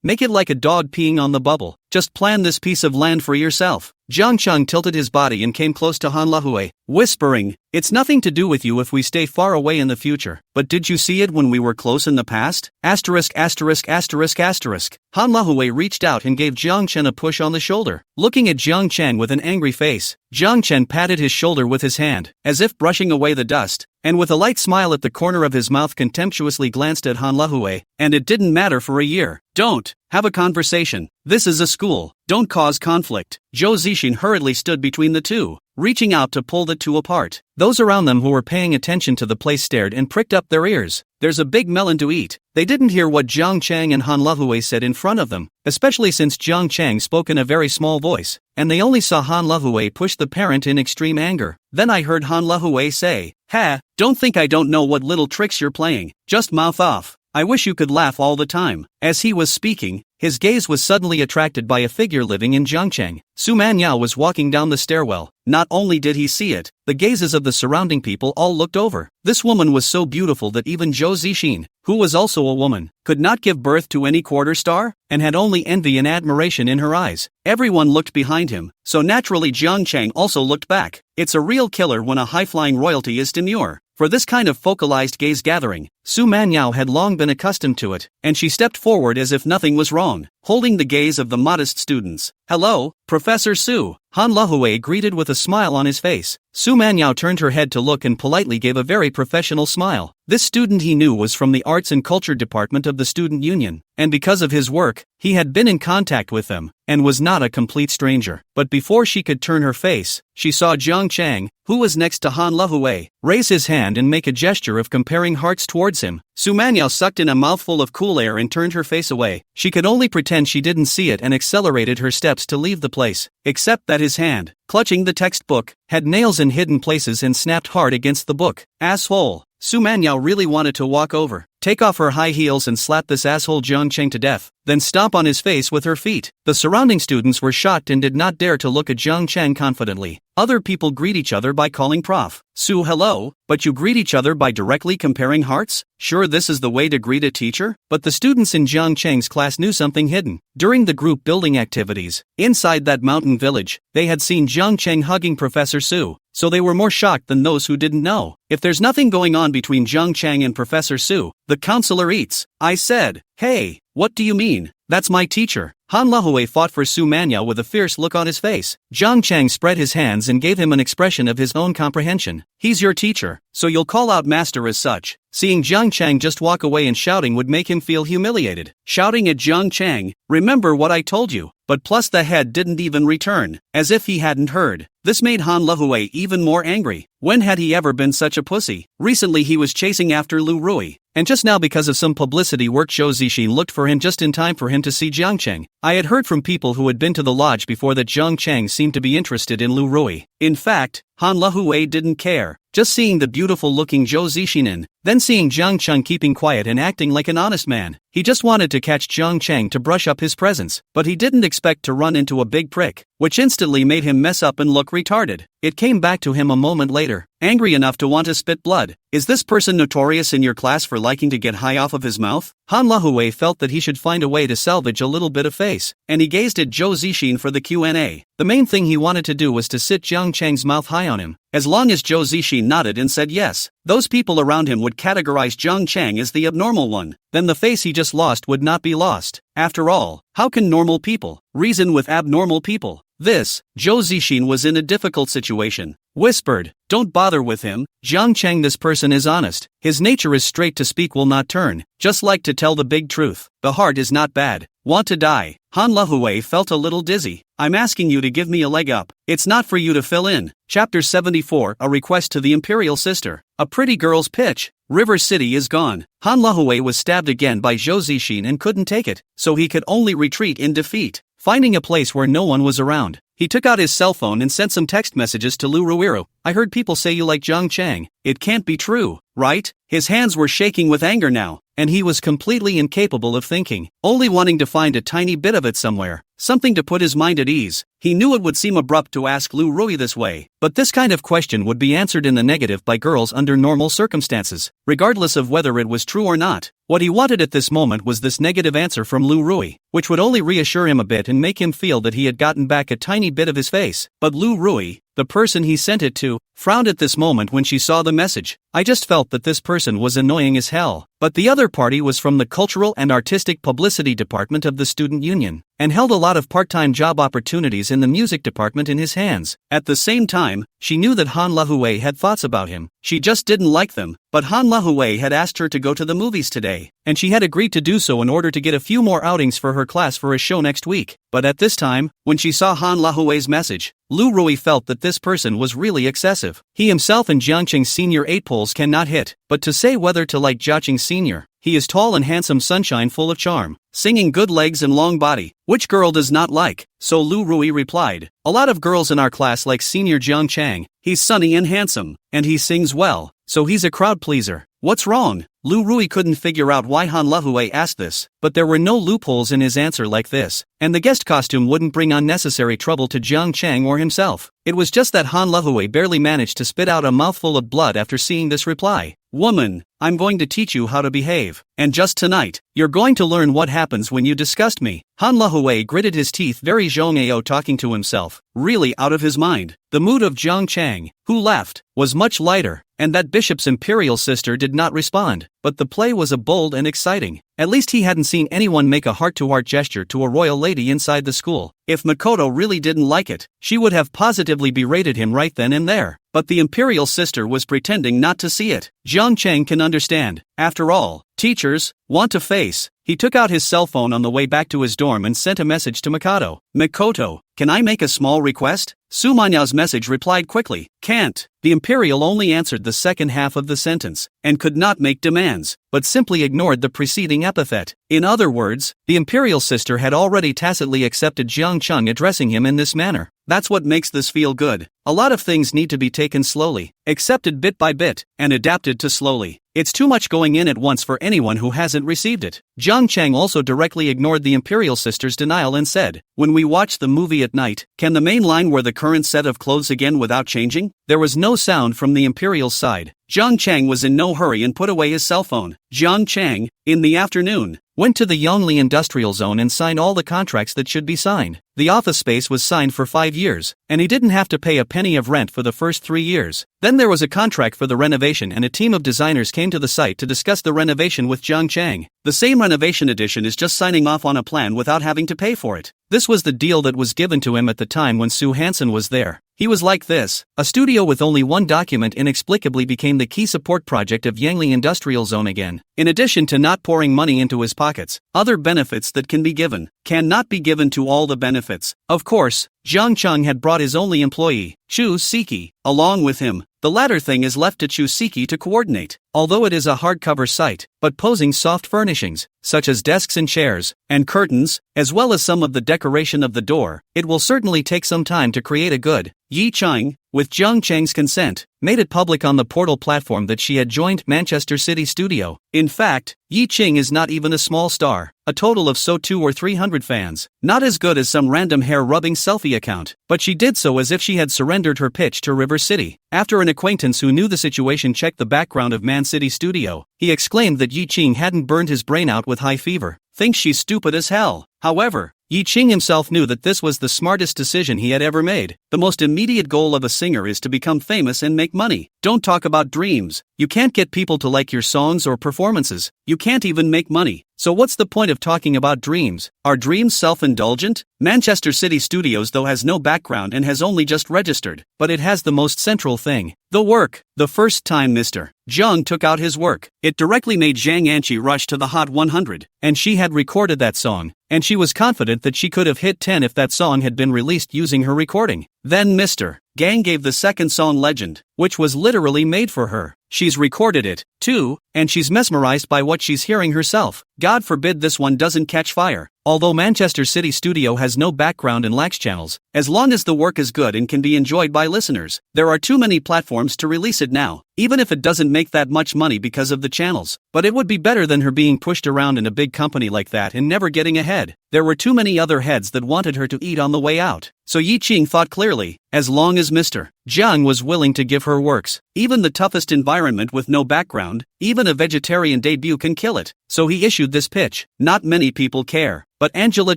Make it like a dog peeing on the bubble. Just plan this piece of land for yourself. Jiang Chang tilted his body and came close to Han Lahui, whispering, it's nothing to do with you if we stay far away in the future. But did you see it when we were close in the past? Asterisk. Han Lahui reached out and gave Jiang Chen a push on the shoulder. Looking at Jiang Chen with an angry face, Jiang Chen patted his shoulder with his hand, as if brushing away the dust, and with a light smile at the corner of his mouth contemptuously glanced at Han Lehue, and it didn't matter for a year. Don't have a conversation. This is a school. Don't cause conflict. Zhou Zixin hurriedly stood between the two, reaching out to pull the two apart. Those around them who were paying attention to the place stared and pricked up their ears. There's a big melon to eat. They didn't hear what Jiang Chang and Han Lehue said in front of them, especially since Jiang Chang spoke in a very small voice, and they only saw Han Lehue push the parent in extreme anger. Then I heard Han Lehue say, "Ha, don't think I don't know what little tricks you're playing, just mouth off. I wish you could laugh all the time." As he was speaking, his gaze was suddenly attracted by a figure living in Jiangcheng. Su Manyao was walking down the stairwell. Not only did he see it, the gazes of the surrounding people all looked over. This woman was so beautiful that even Zhou Zixin, who was also a woman, could not give birth to any quarter star, and had only envy and admiration in her eyes. Everyone looked behind him, so naturally Jiang Chang also looked back. It's a real killer when a high-flying royalty is demure. For this kind of focalized gaze gathering, Su Manyao had long been accustomed to it, and she stepped forward as if nothing was wrong, holding the gaze of the modest students. "Hello, Professor Su," Han Lehue greeted with a smile on his face. Su Manyao turned her head to look and politely gave a very professional smile. This student he knew was from the Arts and Culture Department of the Student Union, and because of his work, he had been in contact with them, and was not a complete stranger. But before she could turn her face, she saw Jiang Chang, who was next to Han Lehue, raise his hand and make a gesture of comparing hearts towards him. Su Manyao sucked in a mouthful of cool air and turned her face away. She could only pretend she didn't see it and accelerated her steps to leave the place, except that his hand, clutching the textbook, had nails in hidden places and snapped hard against the book. Asshole! Su Manyao really wanted to walk over, take off her high heels and slap this asshole Jiang Cheng to death, then stomp on his face with her feet. The surrounding students were shocked and did not dare to look at Jiang Cheng confidently. Other people greet each other by calling Prof. Su hello, but you greet each other by directly comparing hearts? Sure, this is the way to greet a teacher? But the students in Jiang Cheng's class knew something hidden. During the group building activities, inside that mountain village, they had seen Jiang Cheng hugging Professor Su, so they were more shocked than those who didn't know. If there's nothing going on between Jiang Cheng and Professor Su, the counselor eats. I said, "Hey, what do you mean? That's my teacher." Han Lehue fought for Su Manyao with a fierce look on his face. Jiang Cheng spread his hands and gave him an expression of his own comprehension. "He's your teacher, so you'll call out master as such." Seeing Jiang Cheng just walk away and shouting would make him feel humiliated. Shouting at Jiang Cheng, "Remember what I told you," but plus the head didn't even return, as if he hadn't heard. This made Han Lehue even more angry. When had he ever been such a pussy? Recently he was chasing after Lu Rui, and just now because of some publicity work Zhou Zixin looked for him just in time for him to see Jiang Cheng. I had heard from people who had been to the lodge before that Jiang Cheng seemed to be interested in Lu Rui. In fact, Han Lehue didn't care. Just seeing the beautiful-looking Zhou Zixin then seeing Jiang Cheng keeping quiet and acting like an honest man. He just wanted to catch Jiang Cheng to brush up his presence, but he didn't expect to run into a big prick, which instantly made him mess up and look retarded. It came back to him a moment later, angry enough to want to spit blood. "Is this person notorious in your class for liking to get high off of his mouth?" Han Lehue felt that he should find a way to salvage a little bit of face, and he gazed at Zhou Zixin for the Q&A. The main thing he wanted to do was to sit Jiang Cheng's mouth high on him. As long as Zhou Zixin nodded and said yes, those people around him would categorize Jiang Cheng as the abnormal one. Then the face he just lost would not be lost. After all, how can normal people reason with abnormal people? Zhou Zixin was in a difficult situation. Whispered, "Don't bother with him, Jiang Cheng, this person is honest. His nature is straight, to speak will not turn, just like to tell the big truth. The heart is not bad. Want to die?" Han Lehue felt a little dizzy. "I'm asking you to give me a leg up. It's not for you to fill in." Chapter 74, A Request to the Imperial Sister. A pretty girl's pitch. River City is gone. Han Lehue was stabbed again by Zhou Zixin and couldn't take it, so he could only retreat in defeat. Finding a place where no one was around, he took out his cell phone and sent some text messages to Lu Ruiru. "I heard people say you like Jiang Cheng. It can't be true, right?" His hands were shaking with anger now, and he was completely incapable of thinking, only wanting to find a tiny bit of it somewhere, something to put his mind at ease. He knew it would seem abrupt to ask Lu Rui this way, but this kind of question would be answered in the negative by girls under normal circumstances, regardless of whether it was true or not. What he wanted at this moment was this negative answer from Lu Rui, which would only reassure him a bit and make him feel that he had gotten back a tiny bit of his face. But Lu Rui, the person he sent it to, frowned at this moment when she saw the message. "I just felt that this person was annoying as hell." But the other party was from the Cultural and Artistic Publicity Department of the Student Union. and held a lot of part-time job opportunities in the music department in his hands. At the same time, she knew that Han Lahue had thoughts about him. She just didn't like them, but Han Lahue had asked her to go to the movies today, and she had agreed to do so in order to get a few more outings for her class for a show next week. But at this time, when she saw Han Lahue's message, Lu Rui felt that this person was really excessive. He himself and Jiangqing Sr. 8 poles cannot hit, but to say whether to like Jiangqing Sr., he is tall and handsome, sunshine full of charm, singing, good legs and long body. Which girl does not like? So Lu Rui replied, a lot of girls in our class like Senior Jiang Chang. He's sunny and handsome, and he sings well, so he's a crowd pleaser. What's wrong? Lu Rui couldn't figure out why Han Lahue asked this, but there were no loopholes in his answer like this, and the guest costume wouldn't bring unnecessary trouble to Jiang Chang or himself. It was just that Han Lahue barely managed to spit out a mouthful of blood after seeing this reply. Woman, I'm going to teach you how to behave, and just tonight, you're going to learn what happens when you disgust me. Han Lahue gritted his teeth, very Zhongao talking to himself, really out of his mind. The mood of Jiang Chang, who left, was much lighter, and that bishop's imperial sister did not respond, but the play was a bold and exciting. At least he hadn't seen anyone make a heart-to-heart gesture to a royal lady inside the school. If Makoto really didn't like it, she would have positively berated him right then and there. But the imperial sister was pretending not to see it. Jiang Chang can understand. After all, teachers want to face. He took out his cell phone on the way back to his dorm and sent a message to Makoto. Makoto, can I make a small request? Sumanya's message replied quickly, can't. The imperial only answered the second half of the sentence, and could not make demands, but simply ignored the preceding epithet. In other words, the imperial sister had already tacitly accepted Jiang Chang addressing him in this manner. That's what makes this feel good. A lot of things need to be taken slowly, accepted bit by bit, and adapted to slowly. It's too much going in at once for anyone who hasn't received it. Jiang Chang also directly ignored the imperial sister's denial and said, when we watch the movie at night, can the main line wear the current set of clothes again without changing? There was no sound from the imperial side. Jiang Chang was in no hurry and put away his cell phone. Jiang Chang, in the afternoon, went to the Yongli industrial zone and signed all the contracts that should be signed. The office space was signed for 5 years, and he didn't have to pay a penny of rent for the first 3 years. Then there was a contract for the renovation, and a team of designers came to the site to discuss the renovation with Jiang Chang. The same renovation edition is just signing off on a plan without having to pay for it. This was the deal that was given to him at the time when Su Hansen was there. He was like this. A studio with only one document inexplicably became the key support project of Yangli Industrial Zone again. In addition to not pouring money into his pockets, other benefits that can be given cannot be given to all the benefits. Of course, Jiang Chang had brought his only employee, Chu Siki, along with him. The latter thing is left to Chu Siki to coordinate, although it is a hardcover site, but posing soft furnishings, such as desks and chairs, and curtains, as well as some of the decoration of the door. It will certainly take some time to create a good. Yi Chang, with Jiang Chang's consent, made it public on the portal platform that she had joined Manchester City Studio. In fact, Yi Ching is not even a small star, a total of 200 or 300 fans. Not as good as some random hair-rubbing selfie account, but she did so as if she had surrendered her pitch to River City. After an acquaintance who knew the situation checked the background of Man City Studio, he exclaimed that Yi Ching hadn't burned his brain out with high fever. Thinks she's stupid as hell. However, Yi Ching himself knew that this was the smartest decision he had ever made. The most immediate goal of a singer is to become famous and make money. Don't talk about dreams. You can't get people to like your songs or performances. You can't even make money. So what's the point of talking about dreams? Are dreams self-indulgent? Manchester City Studios though has no background and has only just registered, but it has the most central thing. The work. The first time Mr. Zhang took out his work, it directly made Zhang Anqi rush to the Hot 100, and she had recorded that song, and she was confident that she could have hit 10 if that song had been released using her recording. Then Mr. Gang gave the second song Legend, which was literally made for her. She's recorded it, too, and she's mesmerized by what she's hearing herself. God forbid this one doesn't catch fire. Although Manchester City Studio has no background and lacks channels, as long as the work is good and can be enjoyed by listeners, there are too many platforms to release it now, even if it doesn't make that much money because of the channels. But it would be better than her being pushed around in a big company like that and never getting ahead. There were too many other heads that wanted her to eat on the way out. So Yi Ching thought clearly, as long as Mr. Zhang was willing to give her works, even the toughest environment with no background, even a vegetarian debut can kill it. So he issued this pitch. Not many people care, but Angela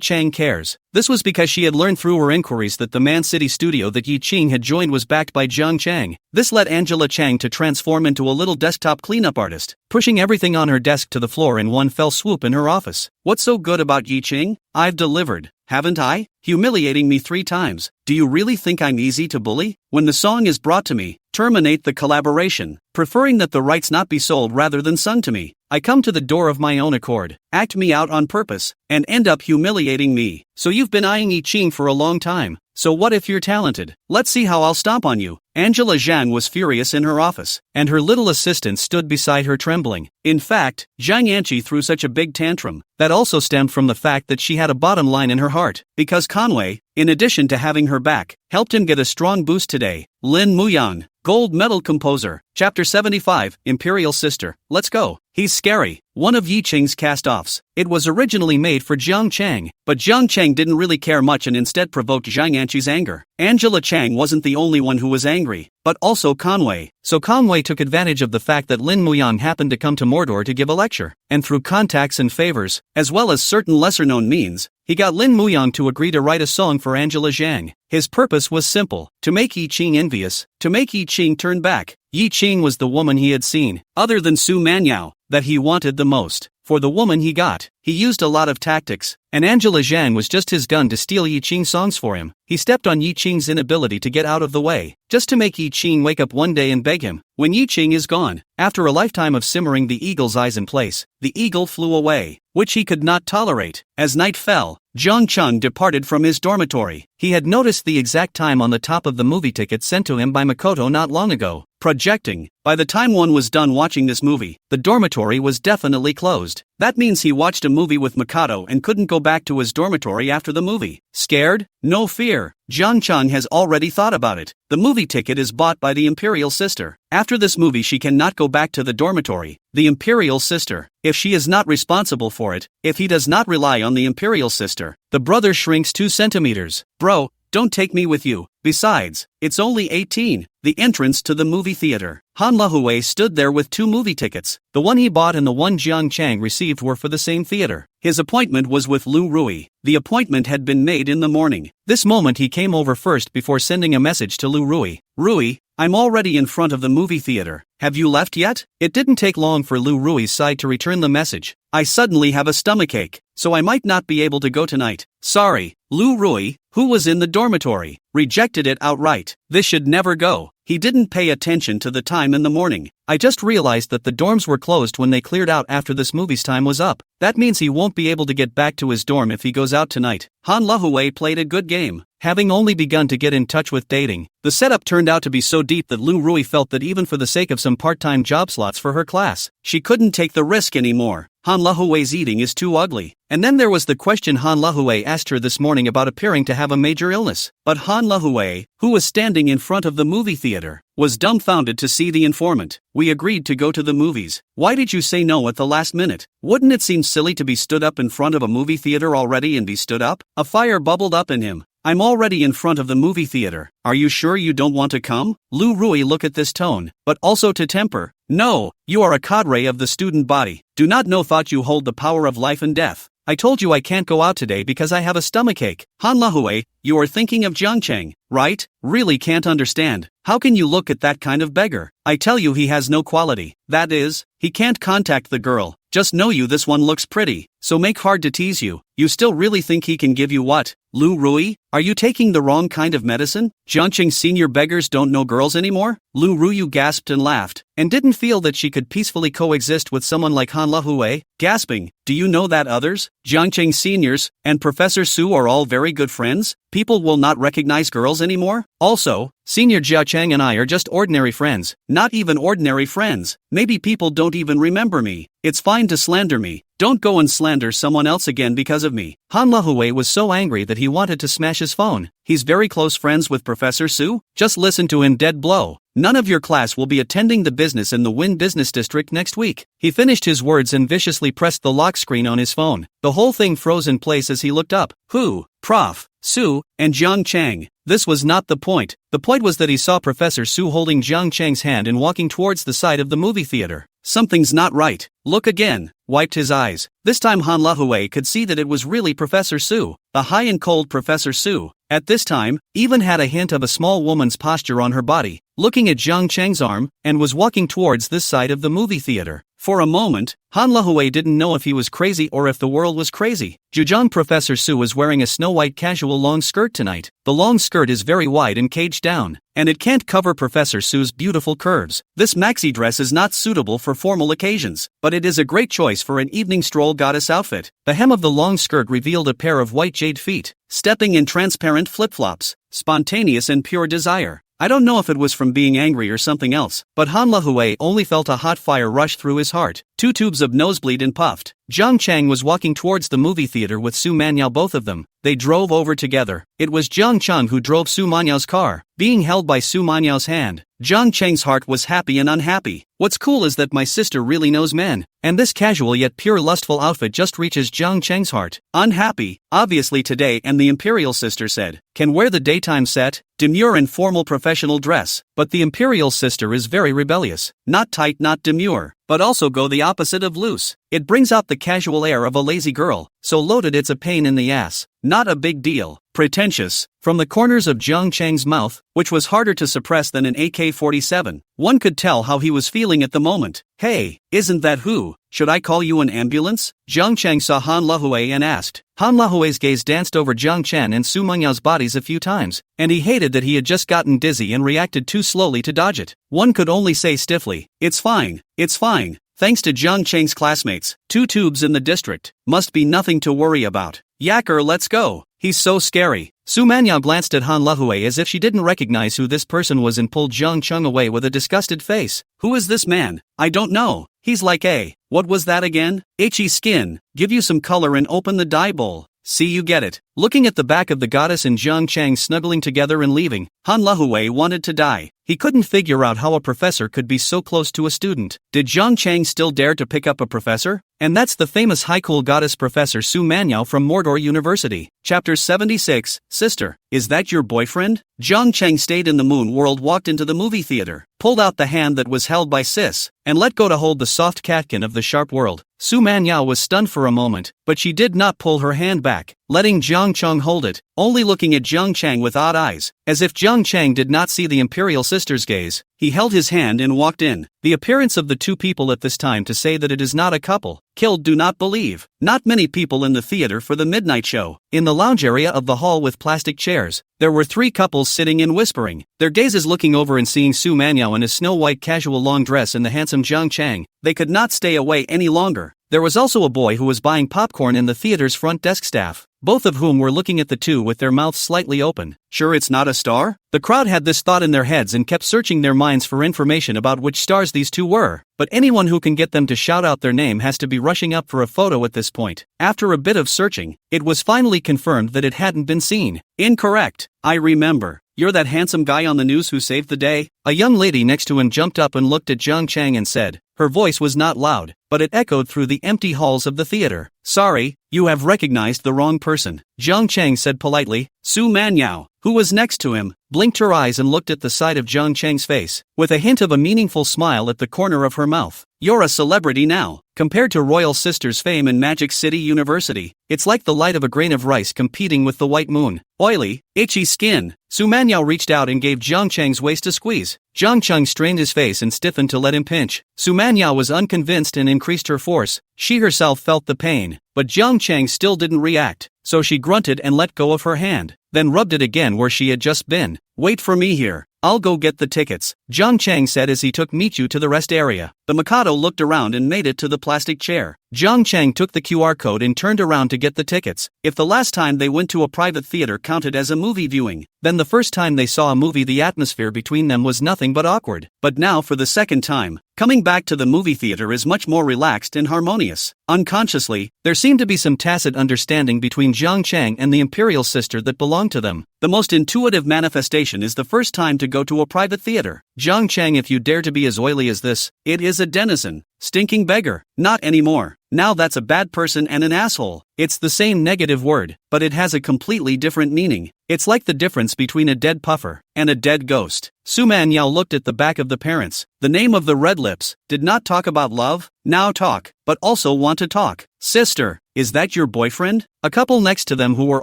Chang cares. This was because she had learned through her inquiries that the Man City studio that Yi Ching had joined was backed by Jiang Chang. This led Angela Chang to transform into a little desktop cleanup artist, pushing everything on her desk to the floor in one fell swoop in her office. What's so good about Yi Ching? I've delivered. haven't I? Humiliating me 3 times. Do you really think I'm easy to bully? When the song is brought to me, terminate the collaboration, preferring that the rights not be sold rather than sung to me. I come to the door of my own accord, act me out on purpose, and end up humiliating me. So you've been eyeing I Ching for a long time. So what if you're talented? Let's see how I'll stomp on you. Angela Zhang was furious in her office, and her little assistant stood beside her trembling. In fact, Zhang Yanqi threw such a big tantrum that also stemmed from the fact that she had a bottom line in her heart, because Conway, in addition to having her back, helped him get a strong boost today. Lin Muyang, gold medal composer, Chapter 75, Imperial Sister, let's go. He's scary. One of Yi Ching's cast-offs. It was originally made for Jiang Chang, but Jiang Chang didn't really care much and instead provoked Zhang Yanqi's anger. Angela Chang wasn't the only one who was angry, but also Conway. So Conway took advantage of the fact that Lin Muyang happened to come to Mordor to give a lecture, and through contacts and favors, as well as certain lesser-known means, he got Lin Muyang to agree to write a song for Angela Zhang. His purpose was simple, to make Yi Ching envious, to make Yi Ching turn back. Yi Ching was the woman he had seen, other than Su Manyao, that he wanted the most. For the woman he got, he used a lot of tactics, and Angela Zhang was just his gun to steal Yi Ching songs for him. He stepped on Yi Ching's inability to get out of the way, just to make Yi Ching wake up one day and beg him. When Yi Ching is gone, after a lifetime of simmering the eagle's eyes in place, the eagle flew away, which he could not tolerate. As night fell, Zhang Cheng departed from his dormitory. He had noticed the exact time on the top of the movie ticket sent to him by Makoto not long ago. Projecting, by the time one was done watching this movie, the dormitory was definitely closed. That means he watched a movie with Makoto and couldn't go back to his dormitory after the movie. Scared? No fear. Zhang Cheng has already thought about it. The movie ticket is bought by the Imperial Sister. After this movie she cannot go back to the dormitory. The Imperial Sister. If she is not responsible for it, if he does not rely on the Imperial Sister, the brother shrinks 2 centimeters. Bro, don't take me with you. Besides, it's only 18. The entrance to the movie theater. Han Lehui stood there with 2 movie tickets. The one he bought and the one Jiang Chang received were for the same theater. His appointment was with Lu Rui. The appointment had been made in the morning. This moment he came over first before sending a message to Lu Rui. Rui, I'm already in front of the movie theater. Have you left yet? It didn't take long for Lu Rui's side to return the message. I suddenly have a stomachache, so I might not be able to go tonight. Sorry. Lu Rui, who was in the dormitory, rejected it outright. This should never go. He didn't pay attention to the time in the morning. I just realized that the dorms were closed when they cleared out after this movie's time was up. That means he won't be able to get back to his dorm if he goes out tonight. Han Lehui played a good game. Having only begun to get in touch with dating, the setup turned out to be so deep that Lu Rui felt that even for the sake of some part-time job slots for her class, she couldn't take the risk anymore. Han Lehui's eating is too ugly. And then there was the question Han Lehui asked her this morning about appearing to have a major illness. But Han Lehui, who was standing in front of the movie theater, was dumbfounded to see the informant. We agreed to go to the movies. Why did you say no at the last minute? Wouldn't it seem silly to be stood up in front of a movie theater already and be stood up? A fire bubbled up in him. I'm already in front of the movie theater. Are you sure you don't want to come? Lu Rui look at this tone, but also to temper. No, you are a cadre of the student body. Do not know thought you hold the power of life and death. I told you I can't go out today because I have a stomachache. Han Lehui, you are thinking of Jiang Cheng, right? Really can't understand. How can you look at that kind of beggar? I tell you he has no quality. That is, he can't contact the girl. Just know you this one looks pretty, so make hard to tease you. You still really think he can give you what? Lu Rui, are you taking the wrong kind of medicine? Jiangqing senior beggars don't know girls anymore? Lu Rui gasped and laughed, and didn't feel that she could peacefully coexist with someone like Han Lehui, gasping, do you know that others, Jiangqing seniors, and Professor Su are all very good friends? People will not recognize girls anymore? Also, Senior Jia Chang and I are just ordinary friends, not even ordinary friends. Maybe people don't even remember me. It's fine to slander me. Don't go and slander someone else again because of me. Han Lehui was so angry that he wanted to smash his phone. He's very close friends with Professor Su? Just listen to him dead blow. None of your class will be attending the business in the Wynn Business District next week. He finished his words and viciously pressed the lock screen on his phone. The whole thing froze in place as he looked up. Who? Prof. Su, and Jiang Chang. This was not the point. The point was that he saw Professor Su holding Jiang Chang's hand and walking towards the side of the movie theater. Something's not right. Look again. Wiped his eyes. This time Han Lehui could see that it was really Professor Su, the high and cold Professor Su. At this time, even had a hint of a small woman's posture on her body, looking at Jiang Chang's arm, and was walking towards this side of the movie theater. For a moment, Han Lahue didn't know if he was crazy or if the world was crazy. Jujong Professor Su was wearing a snow-white casual long skirt tonight. The long skirt is very wide and caged down, and it can't cover Professor Su's beautiful curves. This maxi dress is not suitable for formal occasions, but it is a great choice for an evening stroll goddess outfit. The hem of the long skirt revealed a pair of white jade feet, stepping in transparent flip-flops, spontaneous and pure desire. I don't know if it was from being angry or something else, but Han Lahue only felt a hot fire rush through his heart. 2 tubes of nosebleed and puffed. Zhang Chang was walking towards the movie theater with Su Manyao, both of them. They drove over together. It was Zhang Chang who drove Su Manyao's car, being held by Su Manyao's hand. Zhang Chang's heart was happy and unhappy. What's cool is that my sister really knows men, and this casual yet pure lustful outfit just reaches Zhang Chang's heart. Unhappy, obviously today, and the imperial sister said, can wear the daytime set, demure and formal professional dress, but the imperial sister is very rebellious. Not tight, not demure, but also go the opposite of loose. It brings out the casual air of a lazy girl, so loaded it's a pain in the ass. Not a big deal. Pretentious. From the corners of Zhang Chang's mouth, which was harder to suppress than an AK-47, one could tell how he was feeling at the moment. Hey, isn't that who? Should I call you an ambulance? Zhang Chang saw Han Lahue and asked. Han Lahue's gaze danced over Zhang Chen and Su Manyao's bodies a few times, and he hated that he had just gotten dizzy and reacted too slowly to dodge it. One could only say stiffly, it's fine, it's fine. Thanks to Zhang Cheng's classmates, 2 tubes in the district, must be nothing to worry about. Yakker, let's go. He's so scary. Su Manyao glanced at Han Lahue as if she didn't recognize who this person was and pulled Zhang Cheng away with a disgusted face. Who is this man? I don't know. He's like what was that again? Itchy skin. Give you some color and open the dye bowl. See, you get it. Looking at the back of the goddess and Zhang Chang snuggling together and leaving, Han Lahue wanted to die. He couldn't figure out how a professor could be so close to a student. Did Zhang Chang still dare to pick up a professor? And that's the famous high cool goddess Professor Su Manyao from Mordor University. Chapter 76, Sister, is that your boyfriend? Zhang Chang stayed in the moon world, walked into the movie theater, pulled out the hand that was held by Sis, and let go to hold the soft catkin of the sharp world. Su Manyao was stunned for a moment, but she did not pull her hand back, letting Zhang Chang hold it, only looking at Zhang Chang with odd eyes, as if Zhang Chang did not see the imperial sister's gaze. He held his hand and walked in. The appearance of the 2 people at this time to say that it is not a couple. Killed, do not believe. Not many people in the theater for the midnight show. In the lounge area of the hall with plastic chairs, there were 3 couples sitting and whispering, their gazes looking over and seeing Su Manyao in his snow-white casual long dress and the handsome Zhang Chang. They could not stay away any longer. There was also a boy who was buying popcorn in the theater's front desk staff, both of whom were looking at the 2 with their mouths slightly open. Sure it's not a star? The crowd had this thought in their heads and kept searching their minds for information about which stars these 2 were, but anyone who can get them to shout out their name has to be rushing up for a photo at this point. After a bit of searching, it was finally confirmed that it hadn't been seen. Incorrect. I remember. You're that handsome guy on the news who saved the day? A young lady next to him jumped up and looked at Zhang Chang and said. Her voice was not loud, but it echoed through the empty halls of the theater. Sorry, you have recognized the wrong person. Zhang Chang said politely. Su Manyao, who was next to him, blinked her eyes and looked at the side of Zhang Chang's face, with a hint of a meaningful smile at the corner of her mouth. You're a celebrity now. Compared to Royal Sister's fame in Magic City University, it's like the light of a grain of rice competing with the white moon. Oily, itchy skin. Su Manyao reached out and gave Zhang Chang's waist a squeeze. Zhang Chang strained his face and stiffened to let him pinch. Su Manyao was unconvinced and increased her force. She herself felt the pain, but Zhang Chang still didn't react, so she grunted and let go of her hand, then rubbed it again where she had just been. Wait for me here. I'll go get the tickets, Zhang Chang said as he took Michu to the rest area. The Mikado looked around and made it to the plastic chair. Zhang Chang took the QR code and turned around to get the tickets. If the last time they went to a private theater counted as a movie viewing, then the first time they saw a movie the atmosphere between them was nothing but awkward. But now for the second time, coming back to the movie theater is much more relaxed and harmonious. Unconsciously, there seemed to be some tacit understanding between Zhang Chang and the imperial sister that belonged to them. The most intuitive manifestation is the first time to go to a private theater. Zhang Chang, if you dare to be as oily as this, it is a denizen. Stinking beggar. Not anymore. Now that's a bad person and an asshole. It's the same negative word, but it has a completely different meaning. It's like the difference between a dead puffer and a dead ghost. Su Manyao looked at the back of the parents. The name of the red lips did not talk about love, now talk, but also want to talk. Sister, is that your boyfriend? A couple next to them who were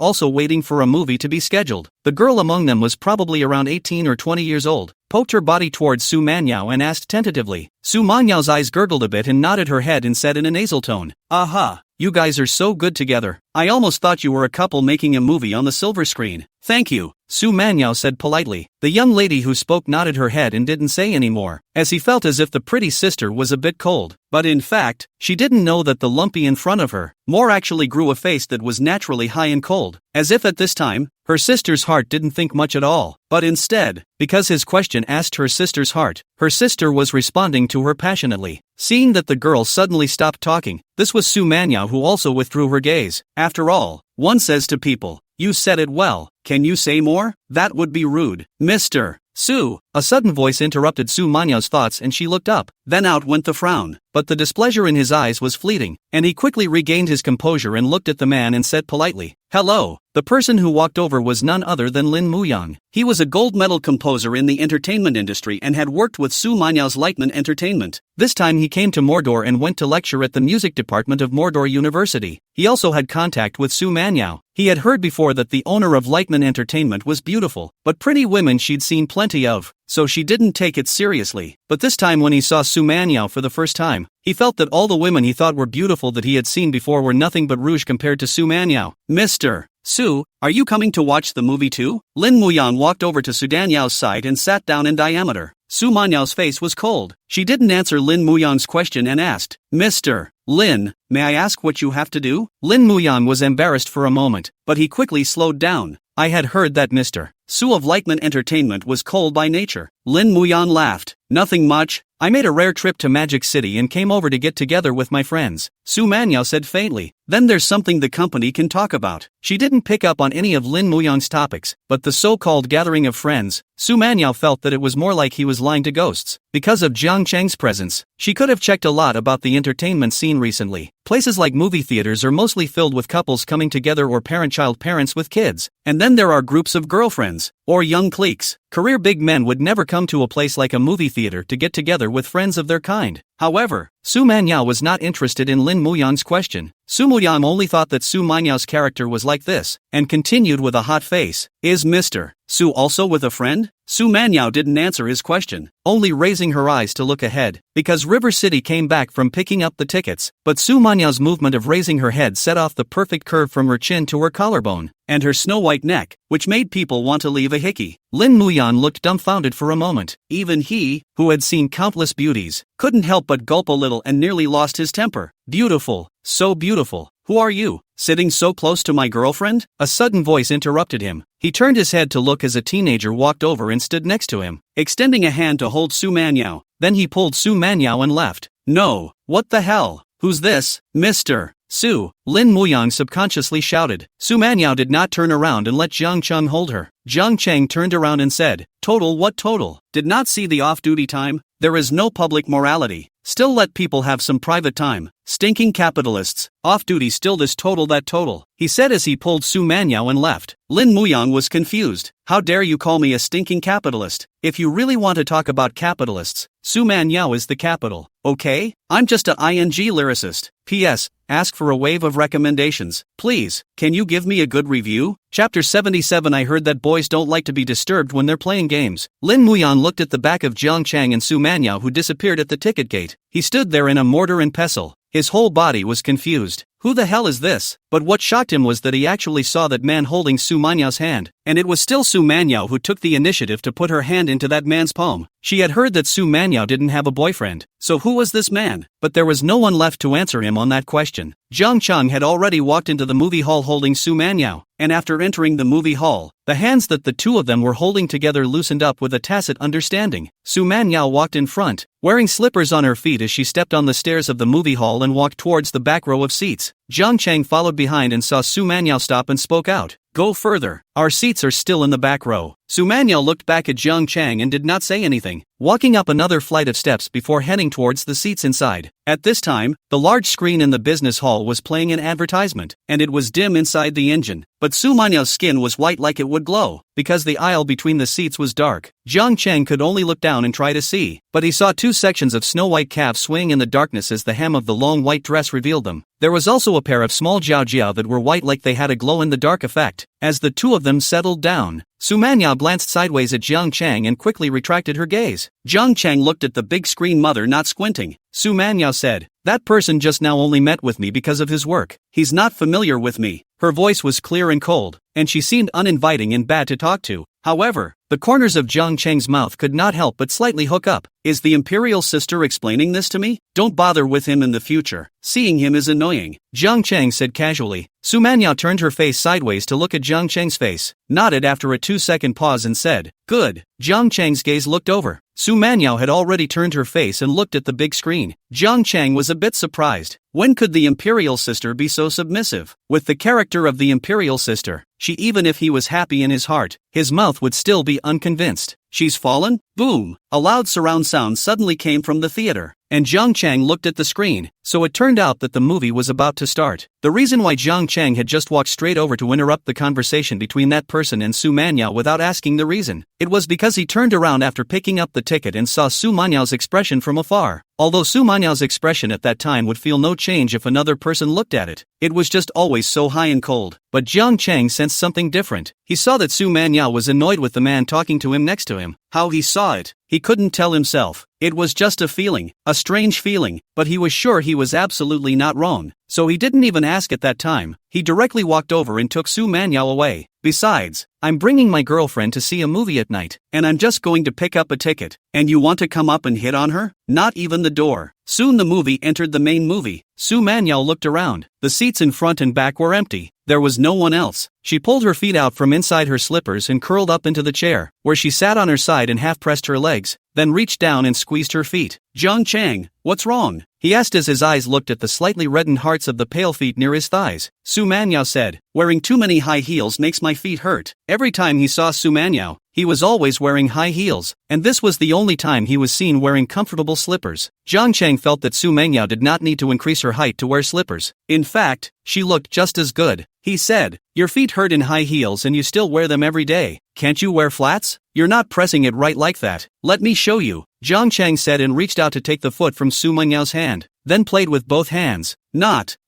also waiting for a movie to be scheduled. The girl among them was probably around 18 or 20 years old, poked her body towards Su Manyao and asked tentatively. Su Manyao's eyes gurgled a bit and nodded her head and said in a nasal tone, "Aha, you guys are so good together. I almost thought you were a couple making a movie on the silver screen." "Thank you," Su Manyao said politely. The young lady who spoke nodded her head and didn't say any more, as he felt as if the pretty sister was a bit cold. But in fact, she didn't know that the lumpy in front of her more actually grew a face that was naturally high and cold, as if at this time, her sister's heart didn't think much at all. But instead, because his question asked her sister's heart, her sister was responding to her passionately. Seeing that the girl suddenly stopped talking, this was Su Manyao who also withdrew her gaze. After all, one says to people, "You said it well, can you say more?" That would be rude. "Mr. Su," a sudden voice interrupted Su Manyao's thoughts and she looked up. Then out went the frown. But the displeasure in his eyes was fleeting, and he quickly regained his composure and looked at the man and said politely, "Hello." The person who walked over was none other than Lin Muyang. He was a gold medal composer in the entertainment industry and had worked with Su Manyao's Lightman Entertainment. This time he came to Mordor and went to lecture at the music department of Mordor University. He also had contact with Su Manyao. He had heard before that the owner of Lightman Entertainment was beautiful, but pretty women she'd seen plenty of, so she didn't take it seriously. But this time when he saw Su Manyao for the first time, he felt that all the women he thought were beautiful that he had seen before were nothing but rouge compared to Su Manyao. "Mr. Su, are you coming to watch the movie too?" Lin Muyang walked over to Su Danyao's side and sat down in diameter. Su Manyao's face was cold. She didn't answer Lin Muyang's question and asked, "Mr. Lin, may I ask what you have to do?" Lin Muyang was embarrassed for a moment, but he quickly slowed down. "I had heard that Mr. Su of Lightman Entertainment was cold by nature." Lin Muyang laughed. "Nothing much. I made a rare trip to Magic City and came over to get together with my friends," Su Manyao said faintly. "Then there's something the company can talk about." She didn't pick up on any of Lin Muyang's topics, but the so-called gathering of friends, Su Manyao felt that it was more like he was lying to ghosts. Because of Jiang Cheng's presence, she could have checked a lot about the entertainment scene recently. Places like movie theaters are mostly filled with couples coming together or parent-child parents with kids. And then there are groups of girlfriends, or young cliques. Career big men would never come to a place like a movie theater to get together with friends of their kind. However, Su Manyao was not interested in Lin Muyang's question. Su Muyang only thought that Su Manyao's character was like this, and continued with a hot face, "Is Mr. Su also with a friend?" Su Manyao didn't answer his question, only raising her eyes to look ahead, because River City came back from picking up the tickets. But Su Manyao's movement of raising her head set off the perfect curve from her chin to her collarbone, and her snow-white neck, which made people want to leave a hickey. Lin Muyang looked dumbfounded for a moment. Even he, who had seen countless beauties, couldn't help but gulp a little and nearly lost his temper. "Beautiful, so beautiful. Who are you, sitting so close to my girlfriend?" A sudden voice interrupted him. He turned his head to look as a teenager walked over and stood next to him, extending a hand to hold Su Manyao. Then he pulled Su Manyao and left. "No, what the hell? Who's this, Mr. Su?" Lin Muyang subconsciously shouted. Su Manyao did not turn around and let Jiang Cheng hold her. Jiang Cheng turned around and said, "Total what total? Did not see the off-duty time? There is no public morality. Still let people have some private time. Stinking capitalists. Off-duty still this total that total," he said as he pulled Su Manyao and left. Lin Muyang was confused. "How dare you call me a stinking capitalist? If you really want to talk about capitalists, Su Manyao is the capital, okay? I'm just a ing lyricist. P.S. Ask for a wave of recommendations. Please, can you give me a good review?" Chapter 77. I heard that boys don't like to be disturbed when they're playing games. Lin Muyang looked at the back of Jiang Cheng and Su Manyao, who disappeared at the ticket gate. He stood there in a mortar and pestle. His whole body was confused. Who the hell is this? But what shocked him was that he actually saw that man holding Su Manyao's hand, and it was still Su Manyao who took the initiative to put her hand into that man's palm. She had heard that Su Manyao didn't have a boyfriend, so who was this man? But there was no one left to answer him on that question. Jiang Cheng had already walked into the movie hall holding Su Manyao, and after entering the movie hall, the hands that the two of them were holding together loosened up with a tacit understanding. Su Manyao walked in front, wearing slippers on her feet as she stepped on the stairs of the movie hall and walked towards the back row of seats. Jiang Cheng followed behind and saw Su Manyao stop and spoke out. "Go further. Our seats are still in the back row." Su Manhwa looked back at Jiang Chang and did not say anything, walking up another flight of steps before heading towards the seats inside. At this time, the large screen in the business hall was playing an advertisement, and it was dim inside the engine, but Su Manhwa's skin was white like it would glow. Because the aisle between the seats was dark, Jiang Chang could only look down and try to see, but he saw two sections of snow-white calves swing in the darkness as the hem of the long white dress revealed them. There was also a pair of small jiao that were white like they had a glow-in-the-dark effect. As the two of them settled down, Su Manhwa glanced sideways at Jiang Chang and quickly retracted her gaze. Jiang Chang looked at the big screen mother, not squinting. Su Manhwa said, "That person just now only met with me because of his work. He's not familiar with me." Her voice was clear and cold, and she seemed uninviting and bad to talk to. However, the corners of Jiang Chang's mouth could not help but slightly hook up. Is the imperial sister explaining this to me? Don't bother with him in the future. Seeing him is annoying, Jiang Chang said casually. Su Manhwa turned her face sideways to look at Jiang Chang's face, nodded after a 2-second pause and said, "Good." Jiang Chang's gaze looked over. Su Manhwa had already turned her face and looked at the big screen. Jiang Chang was a bit surprised. When could the imperial sister be so submissive? With the character of the imperial sister, even if he was happy in his heart, his mouth would still be unconvinced. She's fallen? Boom! A loud surround sound suddenly came from the theater, and Jiang Chang looked at the screen, so it turned out that the movie was about to start. The reason why Jiang Chang had just walked straight over to interrupt the conversation between that person and Su Manhwa without asking the reason, it was because he turned around after picking up the ticket and saw Su Manhwa's expression from afar. Although Su Manhwa's expression at that time would feel no change if another person looked at it, it was just always so high and cold. But Jiang Chang sensed something different. He saw that Su Manhwa was annoyed with the man talking to him next to him. How he saw it, he couldn't tell himself. It was just a feeling, a strange feeling, but he was sure he was absolutely not wrong. So he didn't even ask at that time. He directly walked over and took Su Manhwa away. Besides, I'm bringing my girlfriend to see a movie at night, and I'm just going to pick up a ticket. And you want to come up and hit on her? Not even the door. Soon the movie entered the main movie. Su Manhwa looked around. The seats in front and back were empty. There was no one else. She pulled her feet out from inside her slippers and curled up into the chair, where she sat on her side and half-pressed her legs, then reached down and squeezed her feet. "Jiang Chang, what's wrong?" he asked as his eyes looked at the slightly reddened hearts of the pale feet near his thighs. Su Manhwa said, "Wearing too many high heels makes my feet hurt." Every time he saw Su Manhwa, he was always wearing high heels, and this was the only time he was seen wearing comfortable slippers. Jiang Chang felt that Su Manhwa did not need to increase her height to wear slippers. In fact, she looked just as good. He said, "Your feet hurt in high heels and you still wear them every day. Can't you wear flats? You're not pressing it right like that. Let me show you." Jiang Chang said and reached out to take the foot from Su Manhwa's hand, then played with both hands.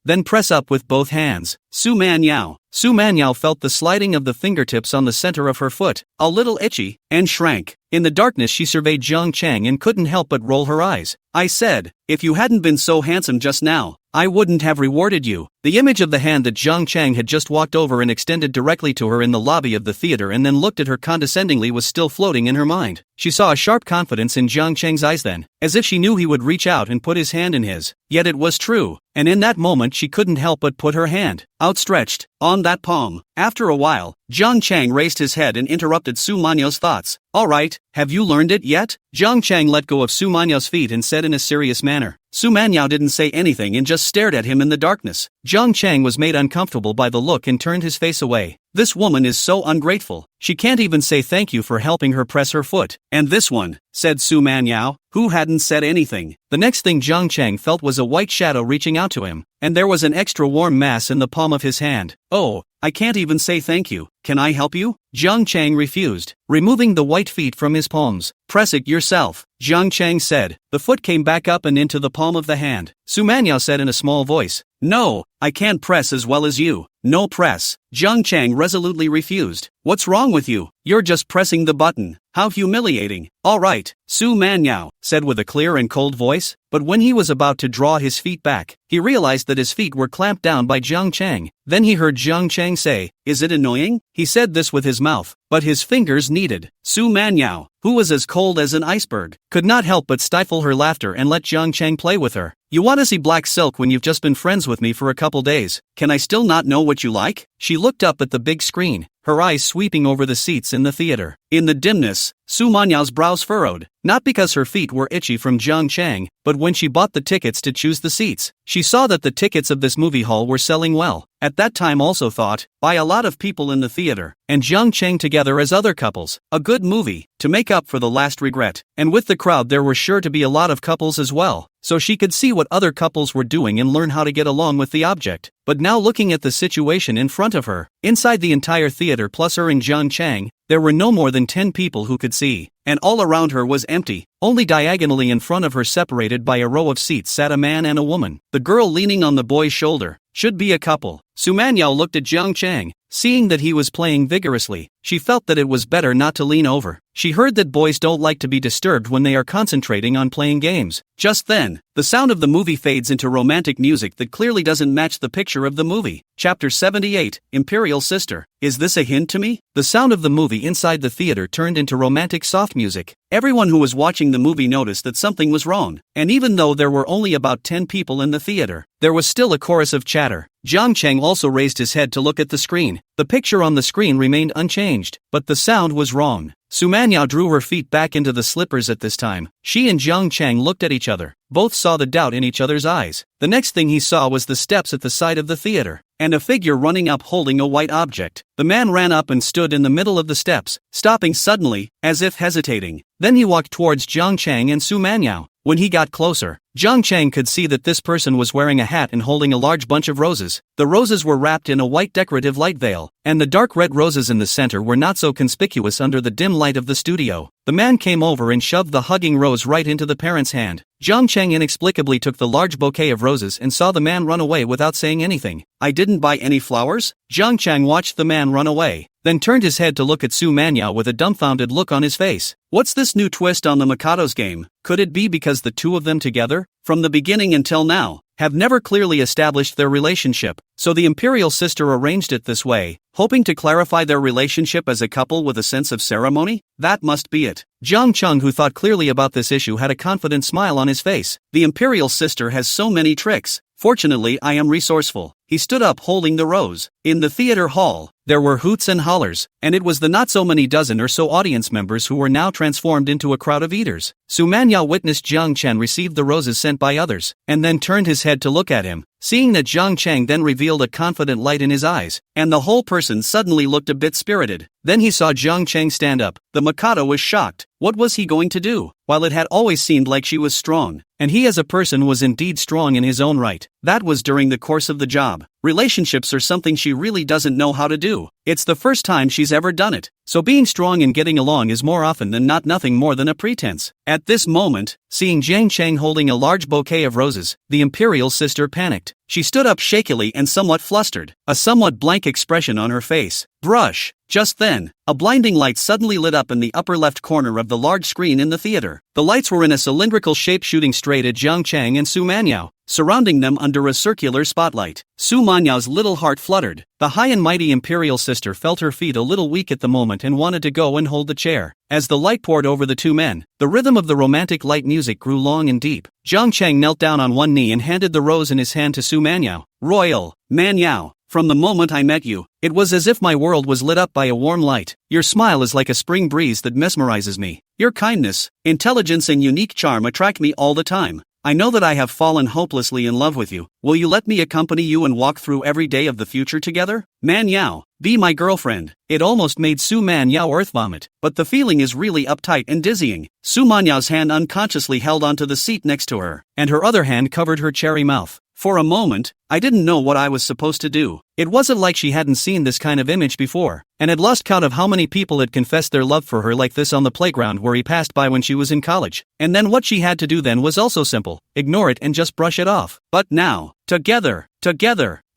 Then press up with both hands. Su Manhwa felt the sliding of the fingertips on the center of her foot, a little itchy, and shrank. In the darkness she surveyed Jiang Chang and couldn't help but roll her eyes. "I said, if you hadn't been so handsome just now, I wouldn't have rewarded you." The image of the hand that Jiang Chang had just walked over and extended directly to her in the lobby of the theater and then looked at her condescendingly was still floating in her mind. She saw a sharp confidence in Jiang Chang's eyes then, as if she knew he would reach out and put his hand in his. Yet it was true, and in that moment she couldn't help but put her hand, outstretched, on that palm. After a while, Jiang Chang raised his head and interrupted Su Manhwa's thoughts. "Alright, have you learned it yet?" Jiang Chang let go of Su Manhwa's feet and said in a serious manner. Su Manhwa didn't say anything and just stared at him in the darkness. Jiang Chang was made uncomfortable by the look and turned his face away. This woman is so ungrateful. She can't even say thank you for helping her press her foot. "And this one," said Su Manhwa, who hadn't said anything. The next thing Jiang Chang felt was a white shadow reaching out to him, and there was an extra warm mass in the palm of his hand. "Oh, I can't even say thank you. Can I help you?" Jiang Chang refused, removing the white feet from his palms. "Press it yourself," Jiang Chang said. The foot came back up and into the palm of the hand. Su Manhwa said in a small voice, "No, I can't press as well as you." "No press." Jiang Chang resolutely refused. "What's wrong with you? You're just pressing the button. How humiliating." "Alright," Su Manhwa said with a clear and cold voice, but when he was about to draw his feet back, he realized that his feet were clamped down by Jiang Chang. Then he heard Jiang Chang say, "Is it annoying?" He said this with his mouth, but his fingers kneaded. Su Manhwa, who was as cold as an iceberg, could not help but stifle her laughter and let Jiang Chang play with her. "You want to see black silk when you've just been friends with me for a couple days? Can I still not know what you like?" She looked up at the big screen. her eyes sweeping over the seats in the theater. In the dimness, Su Manyao's brows furrowed, not because her feet were itchy from Jiang Chang, but when she bought the tickets to choose the seats, she saw that the tickets of this movie hall were selling well. At that time also thought, by a lot of people in the theater, and Jiang Chang together as other couples, a good movie, to make up for the last regret. And with the crowd there were sure to be a lot of couples as well, so she could see what other couples were doing and learn how to get along with the object. But now looking at the situation in front of her, inside the entire theater plus her and Jiang Chang, there were no more than 10 people who could see, and all around her was empty. Only diagonally in front of her, separated by a row of seats, sat a man and a woman. The girl leaning on the boy's shoulder should be a couple. Su Manyao looked at Jiang Chang. Seeing that he was playing vigorously, she felt that it was better not to lean over. She heard that boys don't like to be disturbed when they are concentrating on playing games. Just then, the sound of the movie fades into romantic music that clearly doesn't match the picture of the movie. Chapter 78, Imperial Sister. Is this a hint to me? The sound of the movie inside the theater turned into romantic soft music. Everyone who was watching the movie noticed that something was wrong, and even though there were only about 10 people in the theater, there was still a chorus of chatter. Jiang Chang also raised his head to look at the screen. The picture on the screen remained unchanged, but the sound was wrong. Su Manyao drew her feet back into the slippers at this time. She and Jiang Chang looked at each other. Both saw the doubt in each other's eyes. The next thing he saw was the steps at the side of the theater, and a figure running up holding a white object. The man ran up and stood in the middle of the steps, stopping suddenly, as if hesitating. Then he walked towards Jiang Chang and Su Manyao. When he got closer, Jiang Chang could see that this person was wearing a hat and holding a large bunch of roses. The roses were wrapped in a white decorative light veil, and the dark red roses in the center were not so conspicuous under the dim light of the studio. The man came over and shoved the hugging rose right into the parent's hand. Jiang Chang inexplicably took the large bouquet of roses and saw the man run away without saying anything. I didn't buy any flowers? Jiang Chang watched the man run away, then turned his head to look at Su Manyao with a dumbfounded look on his face. What's this new twist on the Mikado's game? Could it be because the two of them together, from the beginning until now, have never clearly established their relationship, so the imperial sister arranged it this way, hoping to clarify their relationship as a couple with a sense of ceremony? That must be it. Jiang Cheng, who thought clearly about this issue, had a confident smile on his face. The imperial sister has so many tricks. Fortunately, I am resourceful. He stood up holding the rose. In the theater hall, there were hoots and hollers, and it was the not so many dozen or so audience members who were now transformed into a crowd of eaters. Su Manyao witnessed Jiang Chen receive the roses sent by others, and then turned his head to look at him. Seeing that Jiang Chang then revealed a confident light in his eyes, and the whole person suddenly looked a bit spirited. Then he saw Jiang Chang stand up. The Mikado was shocked. What was he going to do? While it had always seemed like she was strong, and he as a person was indeed strong in his own right, that was during the course of the job. Relationships are something she really doesn't know how to do. It's the first time she's ever done it, so being strong and getting along is more often than not nothing more than a pretense. At this moment, seeing Jiang Chang holding a large bouquet of roses, the imperial sister panicked. She stood up shakily and somewhat flustered, a somewhat blank expression on her face. Brush! Just then, a blinding light suddenly lit up in the upper left corner of the large screen in the theater. The lights were in a cylindrical shape shooting straight at Jiang Chang and Su Manyao, surrounding them under a circular spotlight. Su Manyao's little heart fluttered. The high and mighty imperial sister felt her feet a little weak at the moment and wanted to go and hold the chair. As the light poured over the two men, the rhythm of the romantic light music grew long and deep. Jiang Chang knelt down on one knee and handed the rose in his hand to Su Manyao. Royal Manyao, from the moment I met you, it was as if my world was lit up by a warm light. Your smile is like a spring breeze that mesmerizes me. Your kindness, intelligence and unique charm attract me all the time. I know that I have fallen hopelessly in love with you. Will you let me accompany you and walk through every day of the future together? Manyao, be my girlfriend. It almost made Su Manyao earth vomit, but the feeling is really uptight and dizzying. Su Manyao's hand unconsciously held onto the seat next to her, and her other hand covered her cherry mouth. For a moment, I didn't know what I was supposed to do. It wasn't like she hadn't seen this kind of image before, and had lost count of how many people had confessed their love for her like this on the playground where he passed by when she was in college. And then what she had to do then was also simple: ignore it and just brush it off. But now, together,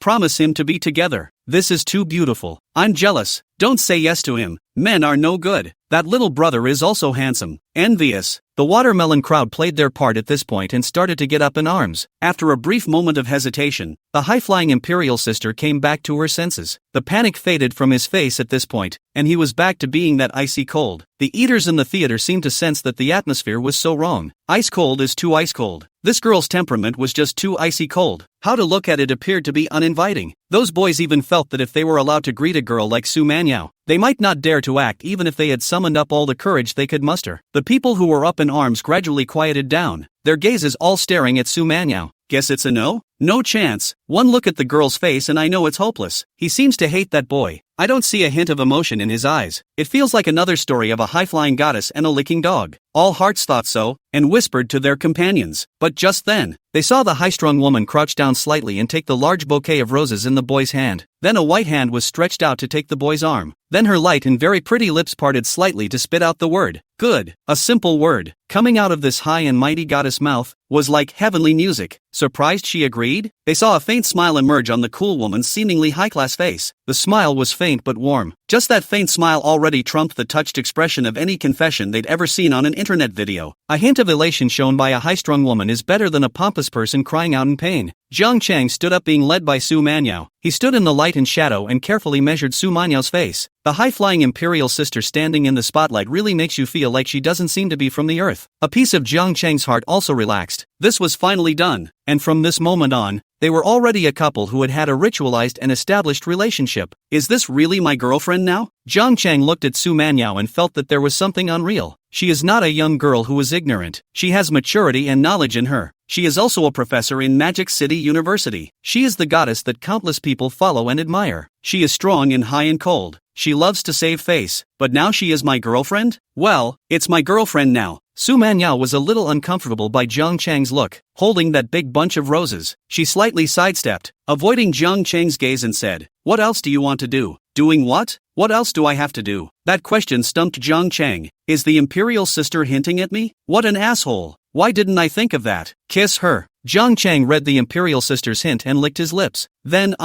promise him to be together. This is too beautiful. I'm jealous. Don't say yes to him. Men are no good. That little brother is also handsome. Envious. The watermelon crowd played their part at this point and started to get up in arms. After a brief moment of hesitation, the high-flying imperial sister came back to her senses. The panic faded from his face at this point, and he was back to being that icy cold. The eaters in the theater seemed to sense that the atmosphere was so wrong. Ice cold is too ice cold. This girl's temperament was just too icy cold. How to look at it appeared to be uninviting. Those boys even felt that if they were allowed to greet a girl like Su Manyao, they might not dare to act even if they had summoned up all the courage they could muster. The people who were up in arms gradually quieted down, their gazes all staring at Su Manyao. Guess it's a no? No chance. One look at the girl's face and I know it's hopeless. He seems to hate that boy. I don't see a hint of emotion in his eyes. It feels like another story of a high-flying goddess and a licking dog. All hearts thought so, and whispered to their companions. But just then, they saw the high-strung woman crouch down slightly and take the large bouquet of roses in the boy's hand. Then a white hand was stretched out to take the boy's arm. Then her light and very pretty lips parted slightly to spit out the word, good. A simple word, coming out of this high and mighty goddess' mouth, was like heavenly music. Surprised she agreed? They saw a faint smile emerge on the cool woman's seemingly high-class face. The smile was faint but warm. Just that faint smile already trumped the touched expression of any confession they'd ever seen on an internet video. A hint of elation shown by a high-strung woman is better than a pompous person crying out in pain. Jiang Chang stood up being led by Su Manyao. He stood in the light and shadow and carefully measured Su Manyao's face. The high-flying imperial sister standing in the spotlight really makes you feel like she doesn't seem to be from the earth. A piece of Jiang Chang's heart also relaxed. This was finally done, and from this moment on, they were already a couple who had a ritualized and established relationship. Is this really my girlfriend now? Jiang Chang looked at Su Manyao and felt that there was something unreal. She is not a young girl who is ignorant. She has maturity and knowledge in her. She is also a professor in Magic City University. She is the goddess that countless people follow and admire. She is strong and high and cold. She loves to save face. But now she is my girlfriend? Well, it's my girlfriend now. Su Manyao was a little uncomfortable by Jiang Chang's look. Holding that big bunch of roses, she slightly sidestepped, avoiding Jiang Chang's gaze and said, "What else do you want to do?" "Doing what? What else do I have to do?" That question stumped Jiang Chang. Is the imperial sister hinting at me? What an asshole. Why didn't I think of that? Kiss her. Jiang Chang read the imperial sister's hint and licked his lips. Then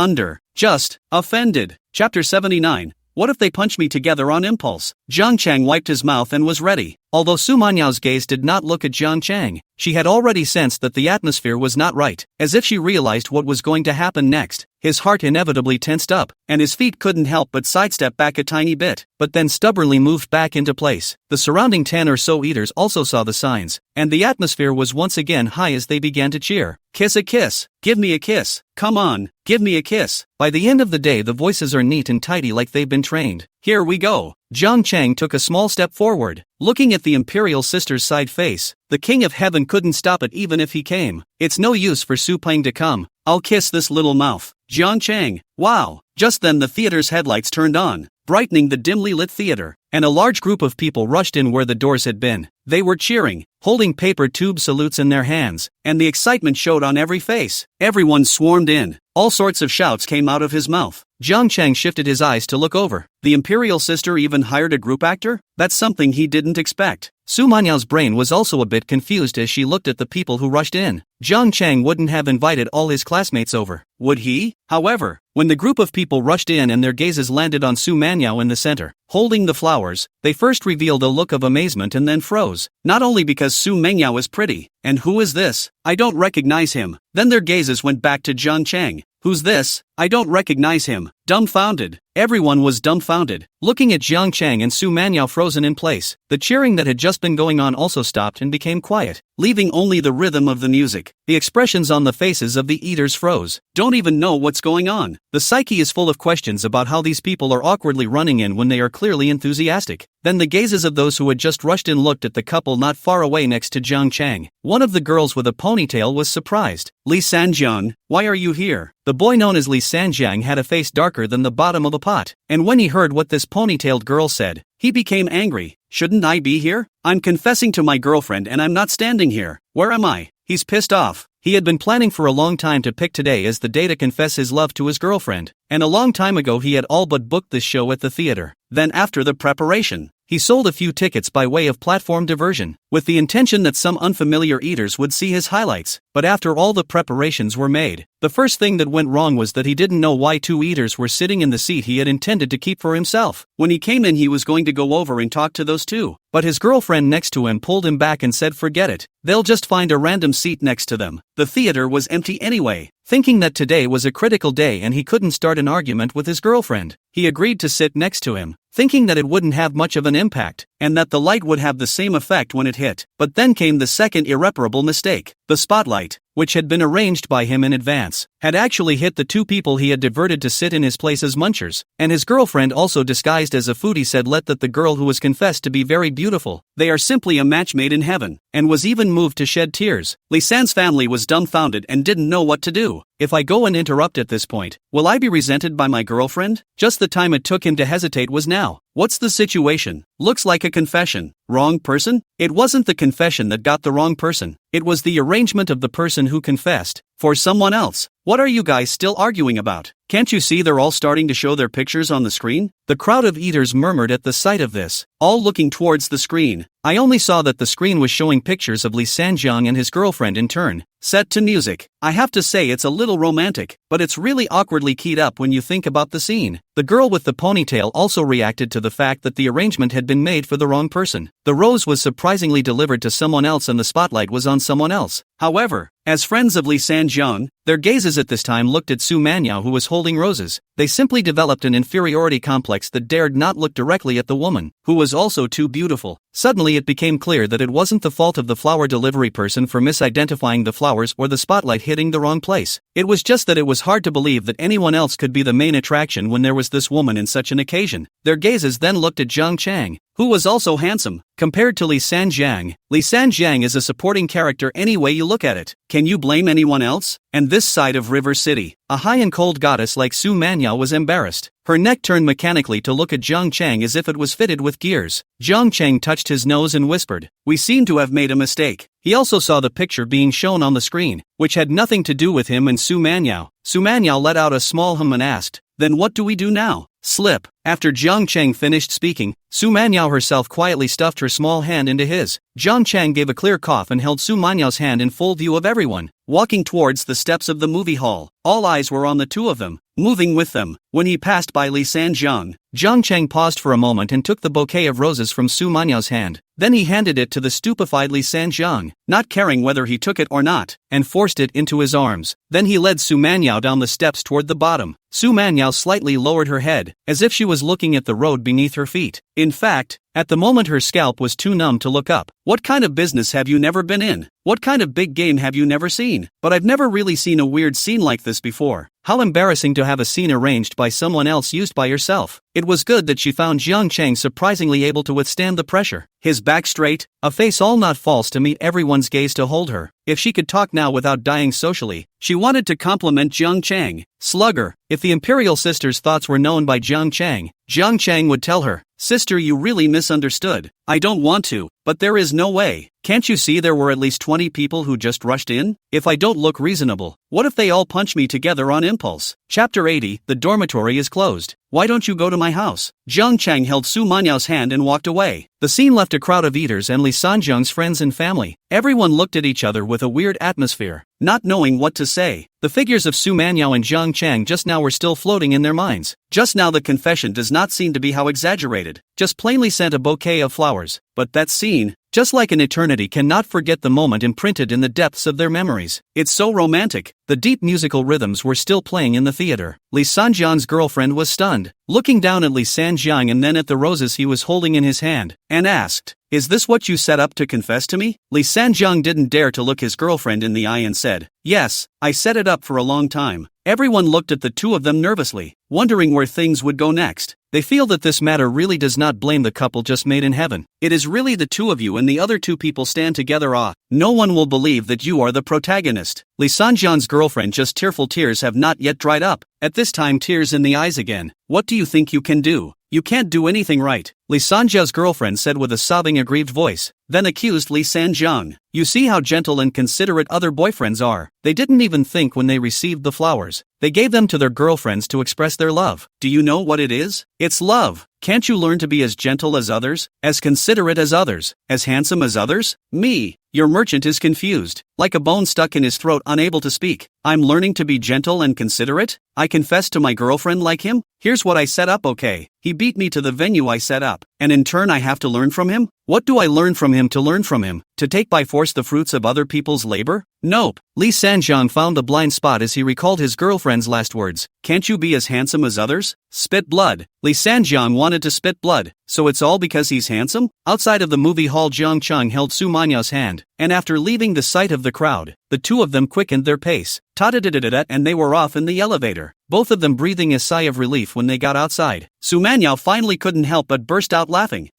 just, offended. Chapter 79. What if they punch me together on impulse? Jiang Chang wiped his mouth and was ready. Although Su Manyao's gaze did not look at Jiang Chang, she had already sensed that the atmosphere was not right. As if she realized what was going to happen next, his heart inevitably tensed up, and his feet couldn't help but sidestep back a tiny bit, but then stubbornly moved back into place. The surrounding 10 or so eaters also saw the signs, and the atmosphere was once again high as they began to cheer. Kiss a kiss. Give me a kiss. Come on, give me a kiss. By the end of the day the voices are neat and tidy like they've been trained. Here we go. Jiang Chang took a small step forward. Looking at the imperial sister's side face, the king of heaven couldn't stop it even if he came. It's no use for Su Peng to come. I'll kiss this little mouth. Jiang Chang. Wow. Just then the theater's headlights turned on, brightening the dimly lit theater, and a large group of people rushed in where the doors had been. They were cheering, holding paper tube salutes in their hands, and the excitement showed on every face. Everyone swarmed in. All sorts of shouts came out of his mouth. Jiang Chang shifted his eyes to look over. The imperial sister even hired a group actor? That's something he didn't expect. Su Manyao's brain was also a bit confused as she looked at the people who rushed in. Jiang Chang wouldn't have invited all his classmates over, would he? However, when the group of people rushed in and their gazes landed on Su Manyao in the center, holding the flowers, they first revealed a look of amazement and then froze. Not only because Su Manyao is pretty, and who is this? I don't recognize him. Then their gazes went back to Jiang Chang. Who's this? I don't recognize him. Dumbfounded. Everyone was dumbfounded, looking at Jiang Chang and Su Manyao frozen in place. The cheering that had just been going on also stopped and became quiet, leaving only the rhythm of the music. The expressions on the faces of the eaters froze. Don't even know what's going on. The psyche is full of questions about how these people are awkwardly running in when they are clearly enthusiastic. Then the gazes of those who had just rushed in looked at the couple not far away next to Jiang Chang. One of the girls with a ponytail was surprised. Li Sanjiang, why are you here? The boy known as Li Sanjiang had a face darker than the bottom of a pot, and when he heard what this ponytailed girl said, he became angry. Shouldn't I be here? I'm confessing to my girlfriend and I'm not standing here. Where am I? He's pissed off. He had been planning for a long time to pick today as the day to confess his love to his girlfriend, and a long time ago he had all but booked this show at the theater. Then after the preparation, he sold a few tickets by way of platform diversion, with the intention that some unfamiliar eaters would see his highlights. But after all the preparations were made, the first thing that went wrong was that he didn't know why two eaters were sitting in the seat he had intended to keep for himself. When he came in he was going to go over and talk to those two, but his girlfriend next to him pulled him back and said forget it, they'll just find a random seat next to them. The theater was empty anyway. Thinking that today was a critical day and he couldn't start an argument with his girlfriend, he agreed to sit next to him. thinking that it wouldn't have much of an impact, and that the light would have the same effect when it hit. But then came the second irreparable mistake. The spotlight, which had been arranged by him in advance, had actually hit the two people he had diverted to sit in his place as munchers, and his girlfriend, also disguised as a foodie, said let that the girl who was confessed to be very beautiful. They are simply a match made in heaven, and was even moved to shed tears. Lisan's family was dumbfounded and didn't know what to do. If I go and interrupt at this point, will I be resented by my girlfriend? Just the time it took him to hesitate was now. What's the situation? Looks like a confession. Wrong person? It wasn't the confession that got the wrong person. It was the arrangement of the person who confessed for someone else. What are you guys still arguing about? Can't you see they're all starting to show their pictures on the screen? The crowd of eaters murmured at the sight of this, all looking towards the screen. I only saw that the screen was showing pictures of Lee Sanjiang and his girlfriend in turn, set to music. I have to say it's a little romantic, but it's really awkwardly keyed up when you think about the scene. The girl with the ponytail also reacted to the fact that the arrangement had been made for the wrong person. The rose was surprisingly delivered to someone else and the spotlight was on someone else. However, as friends of Lee Sanjiang, their gazes at this time looked at Su Manyao, who was holding roses. They simply developed an inferiority complex that dared not look directly at the woman, who was also too beautiful. Suddenly it became clear that it wasn't the fault of the flower delivery person for misidentifying the flowers or the spotlight hitting the wrong place. It was just that it was hard to believe that anyone else could be the main attraction when there was this woman in such an occasion. Their gazes then looked at Zhang Chang, who was also handsome. Compared to Lee Sanjiang is a supporting character any way you look at it. Can you blame anyone else? And this side of River City, a high and cold goddess like Su Manyao was embarrassed. Her neck turned mechanically to look at Zhang Chang as if it was fitted with gears. Zhang Chang touched his nose and whispered, "We seem to have made a mistake." He also saw the picture being shown on the screen, which had nothing to do with him and Su Manyao. Su Manyao let out a small hum and asked, "Then what do we do now?" Slip. After Zhang Chang finished speaking, Su Manyao herself quietly stuffed her small hand into his. Zhang Chang gave a clear cough and held Su Manyao's hand in full view of everyone. Walking towards the steps of the movie hall, all eyes were on the two of them, moving with them. When he passed by Lee Sanjiang, Zhang Chang paused for a moment and took the bouquet of roses from Su Manyao's hand. Then he handed it to the stupefied Lee Sanjiang, not caring whether he took it or not, and forced it into his arms. Then he led Su Manyao down the steps toward the bottom. Su Manyao slightly lowered her head, as if she was looking at the road beneath her feet. In fact, at the moment her scalp was too numb to look up. What kind of business have you never been in? What kind of big game have you never seen? But I've never really seen a weird scene like this before. How embarrassing to have a scene arranged by someone else used by yourself. It was good that she found Zhang Chang surprisingly able to withstand the pressure. His back straight, a face all not false to meet everyone's gaze to hold her. If she could talk now without dying socially, she wanted to compliment Zhang Chang. Slugger. If the imperial sister's thoughts were known by Zhang Chang would tell her, "Sister, you really misunderstood. I don't want to, but there is no way. Can't you see there were at least 20 people who just rushed in? If I don't look reasonable, what if they all punch me together on impulse?" Chapter 80, the dormitory is closed. Why don't you go to my house? Zhang Chang held Su Manyao's hand and walked away. The scene left a crowd of eaters and Lee Sanjiang's friends and family. Everyone looked at each other with a weird atmosphere, not knowing what to say. The figures of Su Manyao and Zhang Chang just now were still floating in their minds. Just now the confession does not seem to be how exaggerated, just plainly sent a bouquet of flowers. But that scene, just like an eternity, cannot forget the moment imprinted in the depths of their memories. It's so romantic. The deep musical rhythms were still playing in the theater. Lee Sanjiang's girlfriend was stunned, looking down at Lee Sanjiang and then at the roses he was holding in his hand, and asked, "Is this what you set up to confess to me?" Lee Sanjiang didn't dare to look his girlfriend in the eye and said, "Yes, I set it up for a long time." Everyone looked at the two of them nervously, wondering where things would go next. They feel that this matter really does not blame the couple just made in heaven. It is really the two of you and the other two people stand together. No one will believe that you are the protagonist. Lee Sanjiang's girlfriend, just tearful tears have not yet dried up. At this time tears in the eyes again. "What do you think you can do? You can't do anything right," Lee Sanjiang's girlfriend said with a sobbing, aggrieved voice, then accused Lee Sanjiang. "You see how gentle and considerate other boyfriends are. They didn't even think when they received the flowers. They gave them to their girlfriends to express their love. Do you know what it is? It's love. Can't you learn to be as gentle as others, as considerate as others, as handsome as others?" "Me." Your merchant is confused, like a bone stuck in his throat, unable to speak. "I'm learning to be gentle and considerate? I confess to my girlfriend like him? Here's what I set up, okay? He beat me to the venue I set up, and in turn I have to learn from him? What do I learn from him to learn from him? To take by force the fruits of other people's labor? Nope. Li Sanjiang found the blind spot as he recalled his girlfriend's last words. Can't you be as handsome as others? Spit blood. Li Sanjiang wanted to spit blood. So it's all because he's handsome? Outside of the movie hall, Jiang Cheng held Su Manyao's hand, and after leaving the sight of the crowd, the two of them quickened their pace. Ta-da-da-da-da, and they were off in the elevator, both of them breathing a sigh of relief when they got outside. Su Manyao finally couldn't help but burst out laughing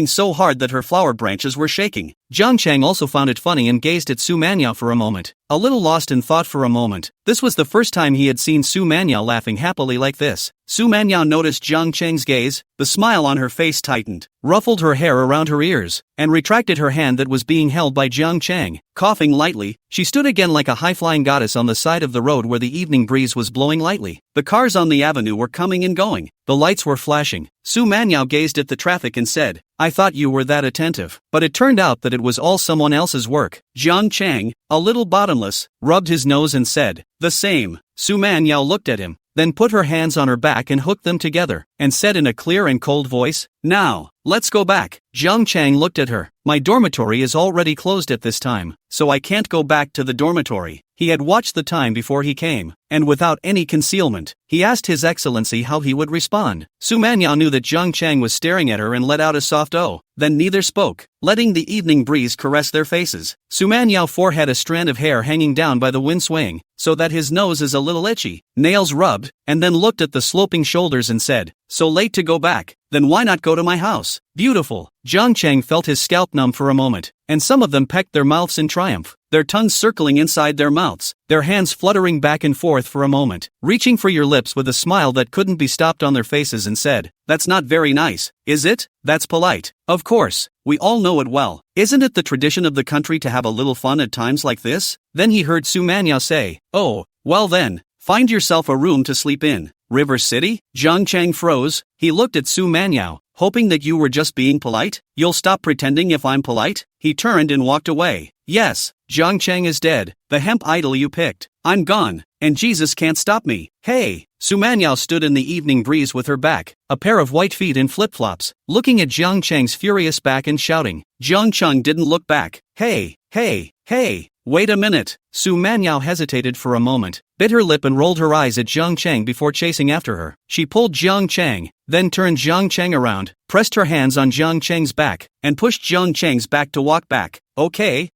so hard that her flower branches were shaking. Jiang Cheng also found it funny and gazed at Su Manyao for a moment, a little lost in thought for a moment. This was the first time he had seen Su Manyao laughing happily like this. Su Manyao noticed Jiang Cheng's gaze, the smile on her face tightened, ruffled her hair around her ears, and retracted her hand that was being held by Jiang Cheng. Coughing lightly, she stood again like a high-flying goddess on the side of the road where the evening breeze was blowing lightly. The cars on the avenue were coming and going. The lights were flashing. Su Manyao gazed at the traffic and said, I thought you were that attentive. But it turned out that it was all someone else's work. Jiang Cheng, a little bottomless, rubbed his nose and said, the same. Su Manyao looked at him, then put her hands on her back and hooked them together, and said in a clear and cold voice, now, let's go back. Jiang Cheng looked at her. My dormitory is already closed at this time, so I can't go back to the dormitory. He had watched the time before he came, and without any concealment, he asked His Excellency how he would respond. Su Manyao knew that Jiang Cheng was staring at her and let out a soft "oh." Then neither spoke, letting the evening breeze caress their faces. Su Manyao forehead a strand of hair hanging down by the wind swaying, so that his nose is a little itchy, nails rubbed, and then looked at the sloping shoulders and said, so late to go back, then why not go to my house? Beautiful. Jiang Cheng felt his scalp numb for a moment, and some of them pecked their mouths in triumph, their tongues circling inside their mouths, their hands fluttering back and forth for a moment, reaching for your lips with a smile that couldn't be stopped on their faces and said, that's not very nice, is it? That's polite. Of course, we all know it well. Isn't it the tradition of the country to have a little fun at times like this? Then he heard Su Manyao say, oh, well then, find yourself a room to sleep in. River City? Jiang Cheng froze. He looked at Su Manyao, hoping that you were just being polite. You'll stop pretending if I'm polite? He turned and walked away. Yes, Jiang Cheng is dead. The hemp idol you picked. I'm gone, and Jesus can't stop me. Hey! Su Manyao stood in the evening breeze with her back, a pair of white feet in flip-flops, looking at Jiang Cheng's furious back and shouting. Jiang Cheng didn't look back. Hey! Hey! Hey! Wait a minute. Su Manyao hesitated for a moment, bit her lip and rolled her eyes at Jiang Cheng before chasing after her. She pulled Jiang Cheng, then turned Jiang Cheng around, pressed her hands on Jiang Cheng's back, and pushed Jiang Cheng's back to walk back. Okay,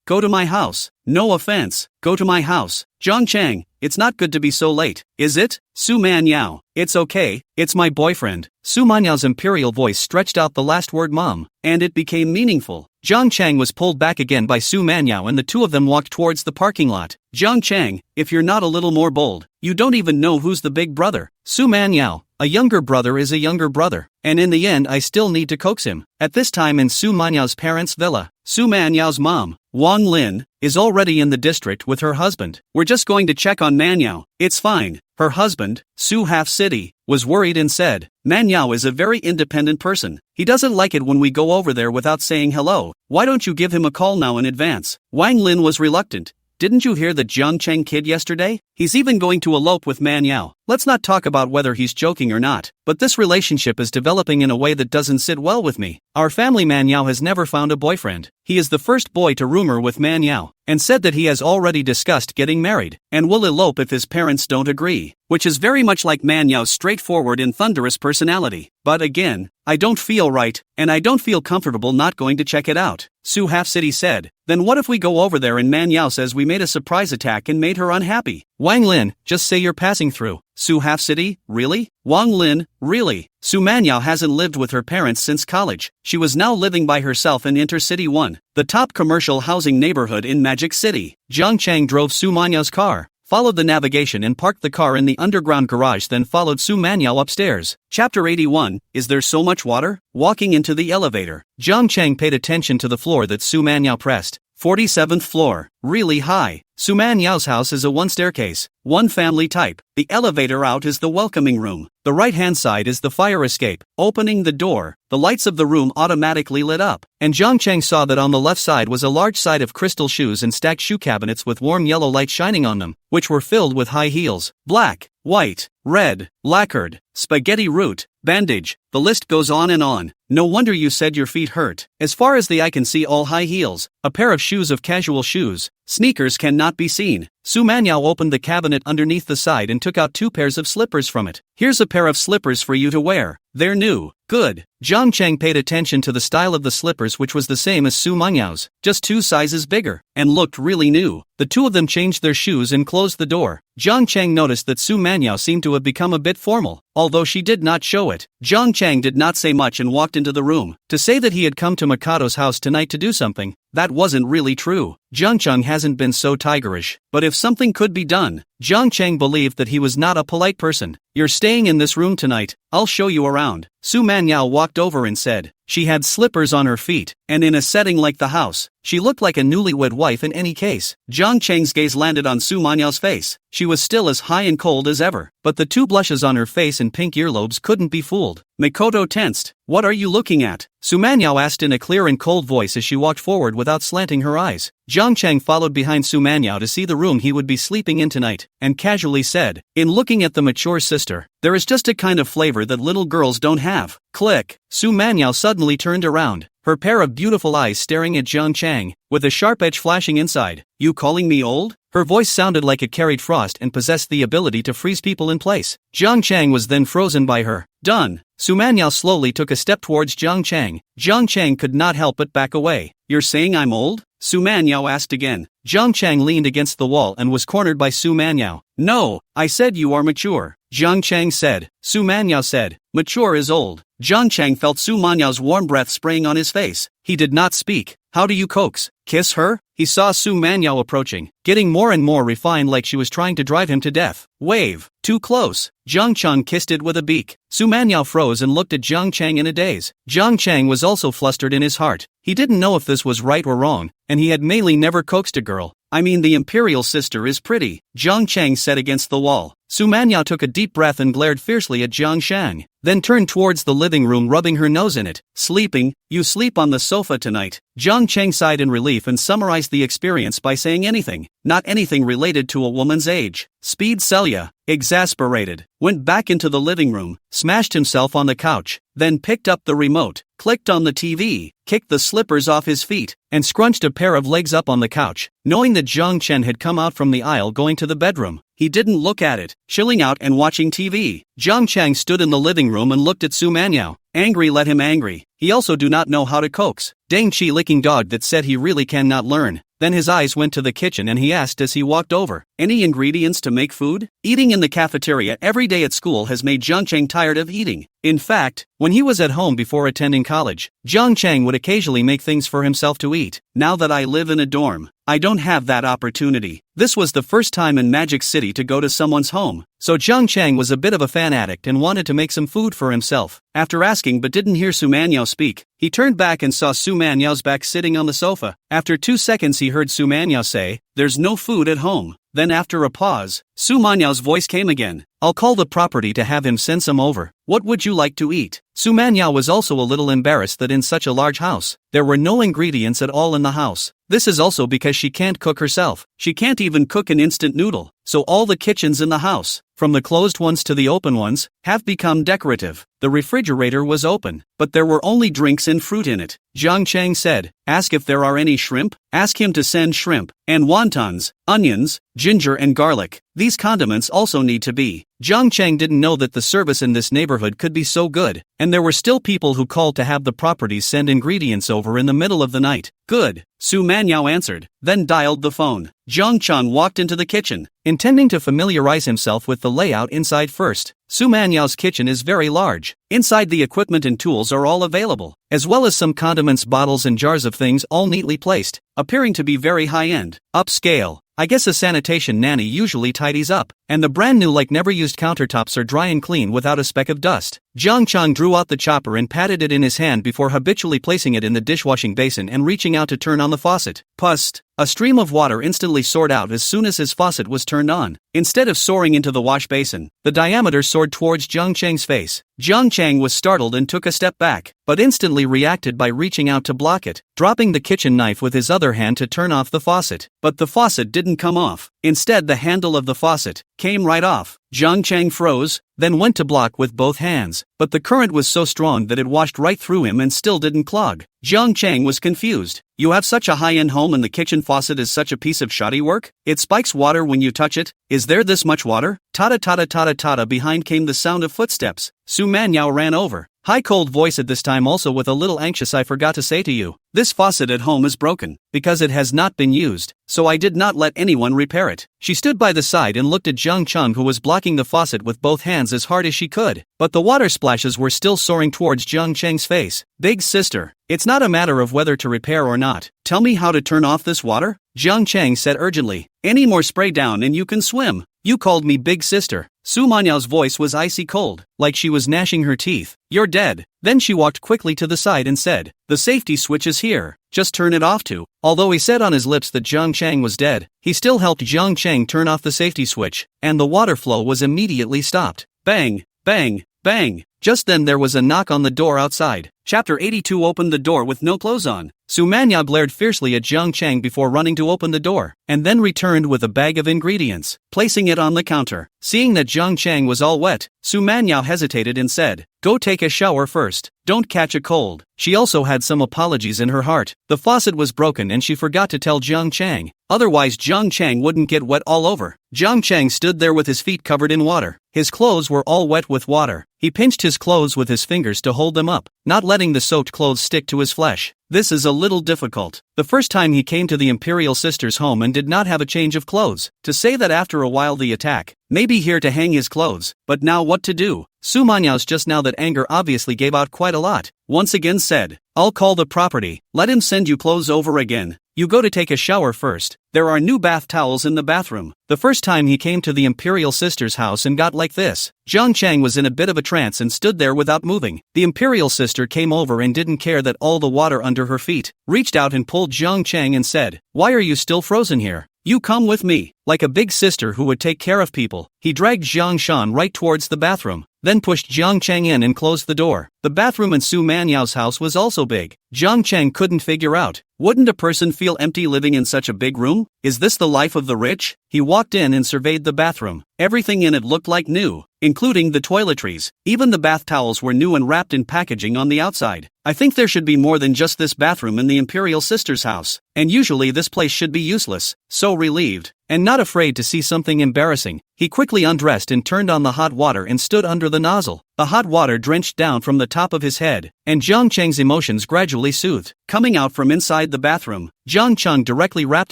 go to my house. No offense, go to my house. Jiang Cheng, it's not good to be so late, is it? Su Manyao, it's okay, it's my boyfriend. Su Manyao's imperial voice stretched out the last word mom, and it became meaningful. Jiang Cheng was pulled back again by Su Manyao and the two of them walked towards the parking lot. Jiang Cheng, if you're not a little more bold, you don't even know who's the big brother. Su Manyao, a younger brother is a younger brother, and in the end I still need to coax him. At this time in Su Manyao's parents' villa, Su Manyao's mom, Wang Lin, is already in the district with her husband. We're just going to check on Manyao, it's fine. Her husband, Su Half City, was worried and said, Manyao is a very independent person. He doesn't like it when we go over there without saying hello. Why don't you give him a call now in advance? Wang Lin was reluctant. Didn't you hear that Jiang Cheng kid yesterday? He's even going to elope with Manyao. Let's not talk about whether he's joking or not, but this relationship is developing in a way that doesn't sit well with me. Our family Manyao has never found a boyfriend. He is the first boy to rumor with Manyao, and said that he has already discussed getting married, and will elope if his parents don't agree, which is very much like Manyao's straightforward and thunderous personality. But again, I don't feel right, and I don't feel comfortable not going to check it out. Su Half City said, then what if we go over there and Manyao says we made a surprise attack and made her unhappy? Wang Lin, just say you're passing through. Su Half City, really? Wang Lin, really? Su Manyao hasn't lived with her parents since college. She was now living by herself in Intercity 1, the top commercial housing neighborhood in Magic City. Jiang Cheng drove Su Manyao's car, followed the navigation and parked the car in the underground garage, then followed Su Manyao upstairs. Chapter 81, Is There So Much Water? Walking into the elevator, Jiang Cheng paid attention to the floor that Su Manyao pressed. 47th floor, really high. Su Manyao's house is a one staircase, one family type. The elevator out is the welcoming room. The right-hand side is the fire escape. Opening the door, the lights of the room automatically lit up, and Jiang Cheng saw that on the left side was a large side of crystal shoes and stacked shoe cabinets with warm yellow light shining on them, which were filled with high heels, black, white, red, lacquered, spaghetti root, bandage, the list goes on and on. No wonder you said your feet hurt. As far as the eye can see, all high heels, a pair of shoes of casual shoes, sneakers cannot be seen. Su Manhwa opened the cabinet underneath the side and took out 2 pairs of slippers from it. Here's a pair of slippers for you to wear. They're new. Good. Jiang Cheng paid attention to the style of the slippers, which was the same as Su Manhwa's, just 2 sizes bigger, and looked really new. The 2 of them changed their shoes and closed the door. Jiang Cheng noticed that Su Manhwa seemed to have become a bit formal, although she did not show it. Jiang Cheng did not say much and walked into the room. To say that he had come to Mikado's house tonight to do something, that wasn't really true. Jiang Cheng hasn't been so tigerish, but if something could be done, Jiang Cheng believed that he was not a polite person. You're staying in this room tonight, I'll show you around. Su Manhwa walked over and said. She had slippers on her feet, and in a setting like the house, she looked like a newlywed wife in any case. Jiang Cheng's gaze landed on Su Manhwa's face. She was still as high and cold as ever, but the 2 blushes on her face and pink earlobes couldn't be fooled. Mikoto tensed. What are you looking at? Su Manhwa asked in a clear and cold voice as she walked forward without slanting her eyes. Jiang Cheng followed behind Su Manhwa to see the room he would be sleeping in tonight, and casually said, in looking at the mature sister, there is just a kind of flavor that little girls don't have. Click. Su Manhwa suddenly turned around, her pair of beautiful eyes staring at Jiang Cheng, with a sharp edge flashing inside. You calling me old? Her voice sounded like it carried frost and possessed the ability to freeze people in place. Jiang Cheng was then frozen by her. Done. Su Manhwa slowly took a step towards Jiang Cheng. Jiang Cheng could not help but back away. You're saying I'm old? Su Manhwa asked again. Jiang Cheng leaned against the wall and was cornered by Su Manhwa. No, I said you are mature. Jiang Cheng said. Su Manhwa said, mature is old. Jiang Cheng felt Su Manhwa's warm breath spraying on his face. He did not speak. How do you coax? Kiss her? He saw Su Manhwa approaching, getting more and more refined, like she was trying to drive him to death. Wave. Too close. Jiang Cheng kissed it with a beak. Su Manhwa froze and looked at Jiang Cheng in a daze. Jiang Cheng was also flustered in his heart. He didn't know if this was right or wrong, and he had mainly never coaxed a girl. I mean, the imperial sister is pretty, Jiang Cheng said against the wall. Su Manhwa took a deep breath and glared fiercely at Jiang Cheng, then turned towards the living room, rubbing her nose in it. Sleeping? You sleep on the sofa tonight. Jiang Cheng sighed in relief and summarized the experience by saying anything, not anything related to a woman's age. Speed Celia, exasperated, went back into the living room, smashed himself on the couch, then picked up the remote, clicked on the TV, kicked the slippers off his feet, and scrunched a pair of legs up on the couch. Knowing that Jiang Cheng had come out from the aisle going to the bedroom, he didn't look at it, chilling out and watching TV. Jiang Cheng stood in the living room and looked at Su Manhwa. Angry let him angry. He also do not know how to coax. Dang chi licking dog that said he really cannot learn. Then his eyes went to the kitchen and he asked as he walked over, any ingredients to make food? Eating in the cafeteria every day at school has made Jiang Cheng tired of eating. In fact, when he was at home before attending college, Jiang Cheng would occasionally make things for himself to eat. Now that I live in a dorm, I don't have that opportunity. This was the first time in Magic City to go to someone's home, so Jiang Cheng was a bit of a fan addict and wanted to make some food for himself. After asking but didn't hear Su Manhwa speak, he turned back and saw Su Manhwa's back sitting on the sofa. After 2 seconds he heard Su Manhwa say, there's no food at home. Then after a pause, Su Manhwa's voice came again. I'll call the property to have him send some over. What would you like to eat? Su Manhwa was also a little embarrassed that in such a large house, there were no ingredients at all in the house. This is also because she can't cook herself. She can't even cook an instant noodle. So all the kitchens in the house, from the closed ones to the open ones, have become decorative. The refrigerator was open, but there were only drinks and fruit in it. Jiang Cheng said, ask if there are any shrimp. Ask him to send shrimp, and wontons, onions, ginger and garlic. These condiments also need to be. Jiang Cheng didn't know that the service in this neighborhood could be so good, and there were still people who called to have the properties send ingredients over in the middle of the night. Good, Su Manhwa answered, then dialed the phone. Jiang Cheng walked into the kitchen, intending to familiarize himself with the layout inside first. Su Manhwa's kitchen is very large. Inside the equipment and tools are all available, as well as some condiments, bottles and jars of things all neatly placed, appearing to be very high-end, upscale. I guess a sanitation nanny usually tidies up, and the brand new like never used countertops are dry and clean without a speck of dust. Jiang Cheng drew out the chopper and patted it in his hand before habitually placing it in the dishwashing basin and reaching out to turn on the faucet. Pust! A stream of water instantly soared out as soon as his faucet was turned on. Instead of soaring into the wash basin, the diameter soared towards Jiang Cheng's face. Jiang Cheng was startled and took a step back, but instantly reacted by reaching out to block it, dropping the kitchen knife with his other hand to turn off the faucet. But the faucet didn't come off. Instead, the handle of the faucet came right off. Jiang Chang froze, then went to block with both hands, but the current was so strong that it washed right through him and still didn't clog. Jiang Chang was confused. You have such a high-end home and the kitchen faucet is such a piece of shoddy work? It spikes water when you touch it? Is there this much water? Tada tada tada tada. Behind came the sound of footsteps. Su Manyao ran over. High cold voice at this time, also with a little anxious. I forgot to say to you, this faucet at home is broken, because it has not been used, so I did not let anyone repair it. She stood by the side and looked at Jiang Chang, who was blocking the faucet with both hands as hard as she could, but the water splashes were still soaring towards Jiang Chang's face. Big sister, it's not a matter of whether to repair or not. Tell me how to turn off this water? Jiang Chang said urgently. Any more spray down and you can swim. You called me big sister. Su Manyao's voice was icy cold, like she was gnashing her teeth. You're dead. Then she walked quickly to the side and said, the safety switch is here, just turn it off too. Although he said on his lips that Jiang Chang was dead, he still helped Jiang Chang turn off the safety switch, and the water flow was immediately stopped. Bang, bang, bang. Just then there was a knock on the door outside. Chapter 82 opened the door with no clothes on. Su Manyao glared fiercely at Jiang Chang before running to open the door, and then returned with a bag of ingredients, placing it on the counter. Seeing that Jiang Chang was all wet, Su Manyao hesitated and said, go take a shower first, don't catch a cold. She also had some apologies in her heart. The faucet was broken and she forgot to tell Jiang Chang, otherwise Jiang Chang wouldn't get wet all over. Jiang Chang stood there with his feet covered in water. His clothes were all wet with water. He pinched his clothes with his fingers to hold them up, not letting the soaked clothes stick to his flesh. This is a little difficult. The first time he came to the Imperial Sister's home and did not have a change of clothes. To say that after a while the attack, maybe here to hang his clothes, but now what to do? Su Manyao's just now that anger obviously gave out quite a lot. Once again said, I'll call the property, let him send you clothes over again. You go to take a shower first. There are new bath towels in the bathroom. The first time he came to the Imperial Sister's house and got like this. Jiang Chang was in a bit of a trance and stood there without moving. The Imperial Sister came over and didn't care that all the water under her feet, reached out and pulled Jiang Chang and said, why are you still frozen here? You come with me. Like a big sister who would take care of people, he dragged Jiang Shan right towards the bathroom, then pushed Jiang Chang in and closed the door. The bathroom in Su Manyao's house was also big. Jiang Chang couldn't figure out, wouldn't a person feel empty living in such a big room? Is this the life of the rich? He walked in and surveyed the bathroom. Everything in it looked like new, including the toiletries. Even the bath towels were new and wrapped in packaging on the outside. I think there should be more than just this bathroom in the Imperial Sister's house, and usually this place should be useless. So relieved, and not afraid to see something embarrassing, he quickly undressed and turned on the hot water and stood under the nozzle. The hot water drenched down from the top of his head, and Jiang Chang's emotions gradually soothed. Coming out from inside the bathroom, Jiang Chang directly wrapped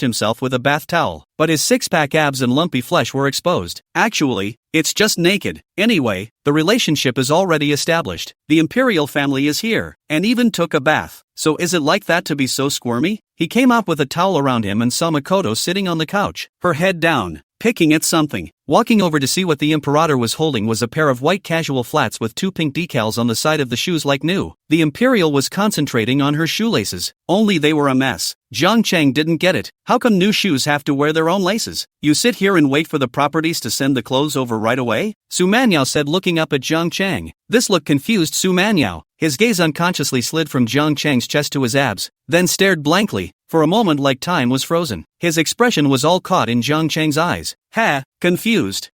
himself with a bath towel, but his six-pack abs and lumpy flesh were exposed. Actually, it's just naked. Anyway, the relationship is already established. The Imperial family is here, and even took a bath. So is it like that to be so squirmy? He came out with a towel around him and saw Makoto sitting on the couch, her head down, picking at something. Walking over to see what the Imperator was holding was a pair of white casual flats with two pink decals on the side of the shoes like new. The Imperial was concentrating on her shoelaces, only they were a mess. Jiang Chang didn't get it. How come new shoes have to wear their own laces? You sit here and wait for the properties to send the clothes over right away? Su Manyao said, looking up at Jiang Chang. This look confused Su Manyao. His gaze unconsciously slid from Jiang Chang's chest to his abs, then stared blankly, for a moment like time was frozen. His expression was all caught in Jiang Chang's eyes. Confused.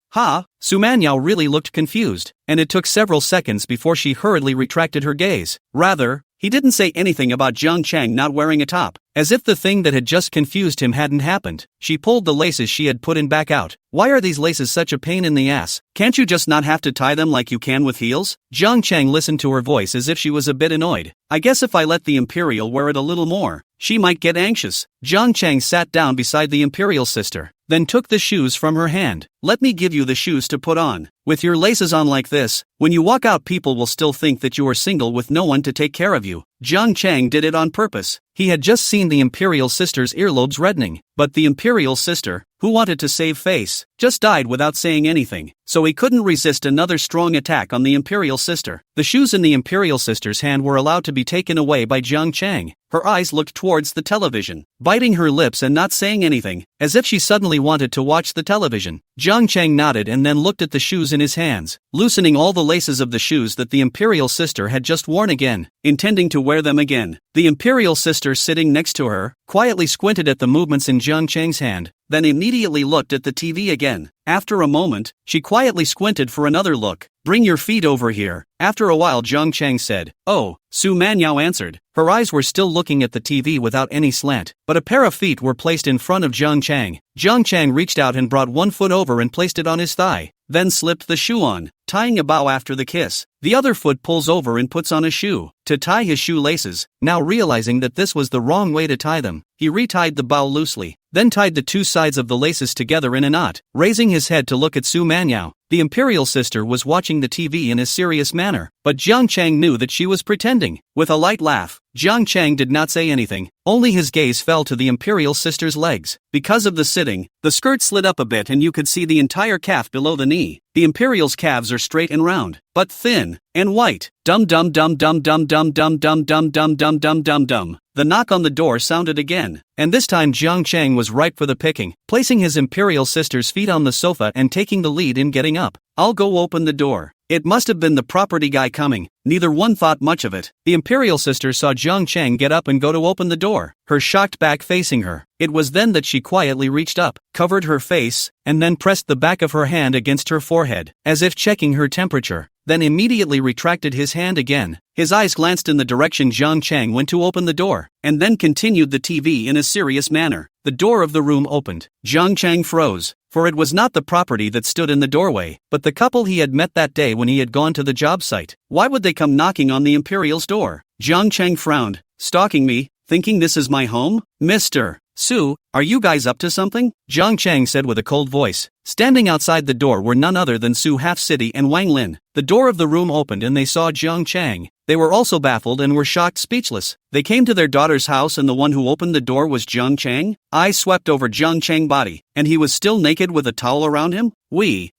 Su Manyao really looked confused, and it took several seconds before she hurriedly retracted her gaze. Rather, he didn't say anything about Jiang Chang not wearing a top, as if the thing that had just confused him hadn't happened. She pulled the laces she had put in back out. Why are these laces such a pain in the ass? Can't you just not have to tie them like you can with heels? Jiang Chang listened to her voice as if she was a bit annoyed. I guess if I let the Imperial wear it a little more, she might get anxious. Jiang Chang sat down beside the Imperial sister, then took the shoes from her hand. Let me give you the shoes to put on. With your laces on like this, when you walk out people will still think that you are single with no one to take care of you. Jiang Chang did it on purpose. He had just seen the Imperial sister's earlobes reddening, but the Imperial sister, who wanted to save face, just died without saying anything, so he couldn't resist another strong attack on the Imperial sister. The shoes in the Imperial sister's hand were allowed to be taken away by Jiang Chang. Her eyes looked towards the television, biting her lips and not saying anything, as if she suddenly wanted to watch the television. Jiang Chang nodded and then looked at the shoes in his hands, loosening all the laces of the shoes that the Imperial sister had just worn again, intending to wear them again. The imperial sister sitting next to her quietly squinted at the movements in Jiang Chang's hand, then immediately looked at the TV again. After a moment, she quietly squinted for another look. "Bring your feet over here." After a while Jiang Chang said, "Oh," Su Manyao answered. Her eyes were still looking at the TV without any slant, but a pair of feet were placed in front of Jiang Chang. Jiang Chang reached out and brought one foot over and placed it on his thigh, then slipped the shoe on, tying a bow after the kiss. The other foot pulls over and puts on a shoe to tie his shoelaces. Now realizing that this was the wrong way to tie them, he retied the bow loosely, then tied the two sides of the laces together in a knot. Raising his head to look at Su Manyao, the imperial sister was watching the TV in a serious manner, but Jiang Chang knew that she was pretending. With a light laugh, Jiang Chang did not say anything, only his gaze fell to the imperial sister's legs. Because of the sitting, the skirt slid up a bit and you could see the entire calf below the knee. The imperial's calves are straight and round, but thin and white. Dum dum dum dum dum dum dum dum dum dum dum dum dum dum. The knock on the door sounded again, and this time Jiang Chang was ripe for the picking, placing his imperial sister's feet on the sofa and taking the lead in getting up. "I'll go open the door." It must have been the property guy coming. Neither one thought much of it. The imperial sister saw Jiang Chang get up and go to open the door, her shocked back facing her. It was then that she quietly reached up, covered her face, and then pressed the back of her hand against her forehead, as if checking her temperature, then immediately retracted his hand again. His eyes glanced in the direction Jiang Chang went to open the door, and then continued the TV in a serious manner. The door of the room opened. Jiang Chang froze, for it was not the property that stood in the doorway, but the couple he had met that day when he had gone to the job site. Why would they come knocking on the imperial's door? Jiang Chang frowned. "Stalking me, thinking this is my home? Mr. Su, are you guys up to something?" Jiang Chang said with a cold voice. Standing outside the door were none other than Su Half-City and Wang Lin. The door of the room opened and they saw Jiang Chang. They were also baffled and were shocked speechless. They came to their daughter's house and the one who opened the door was Jiang Chang? Eyes swept over Jiang Chang's body, and he was still naked with a towel around him?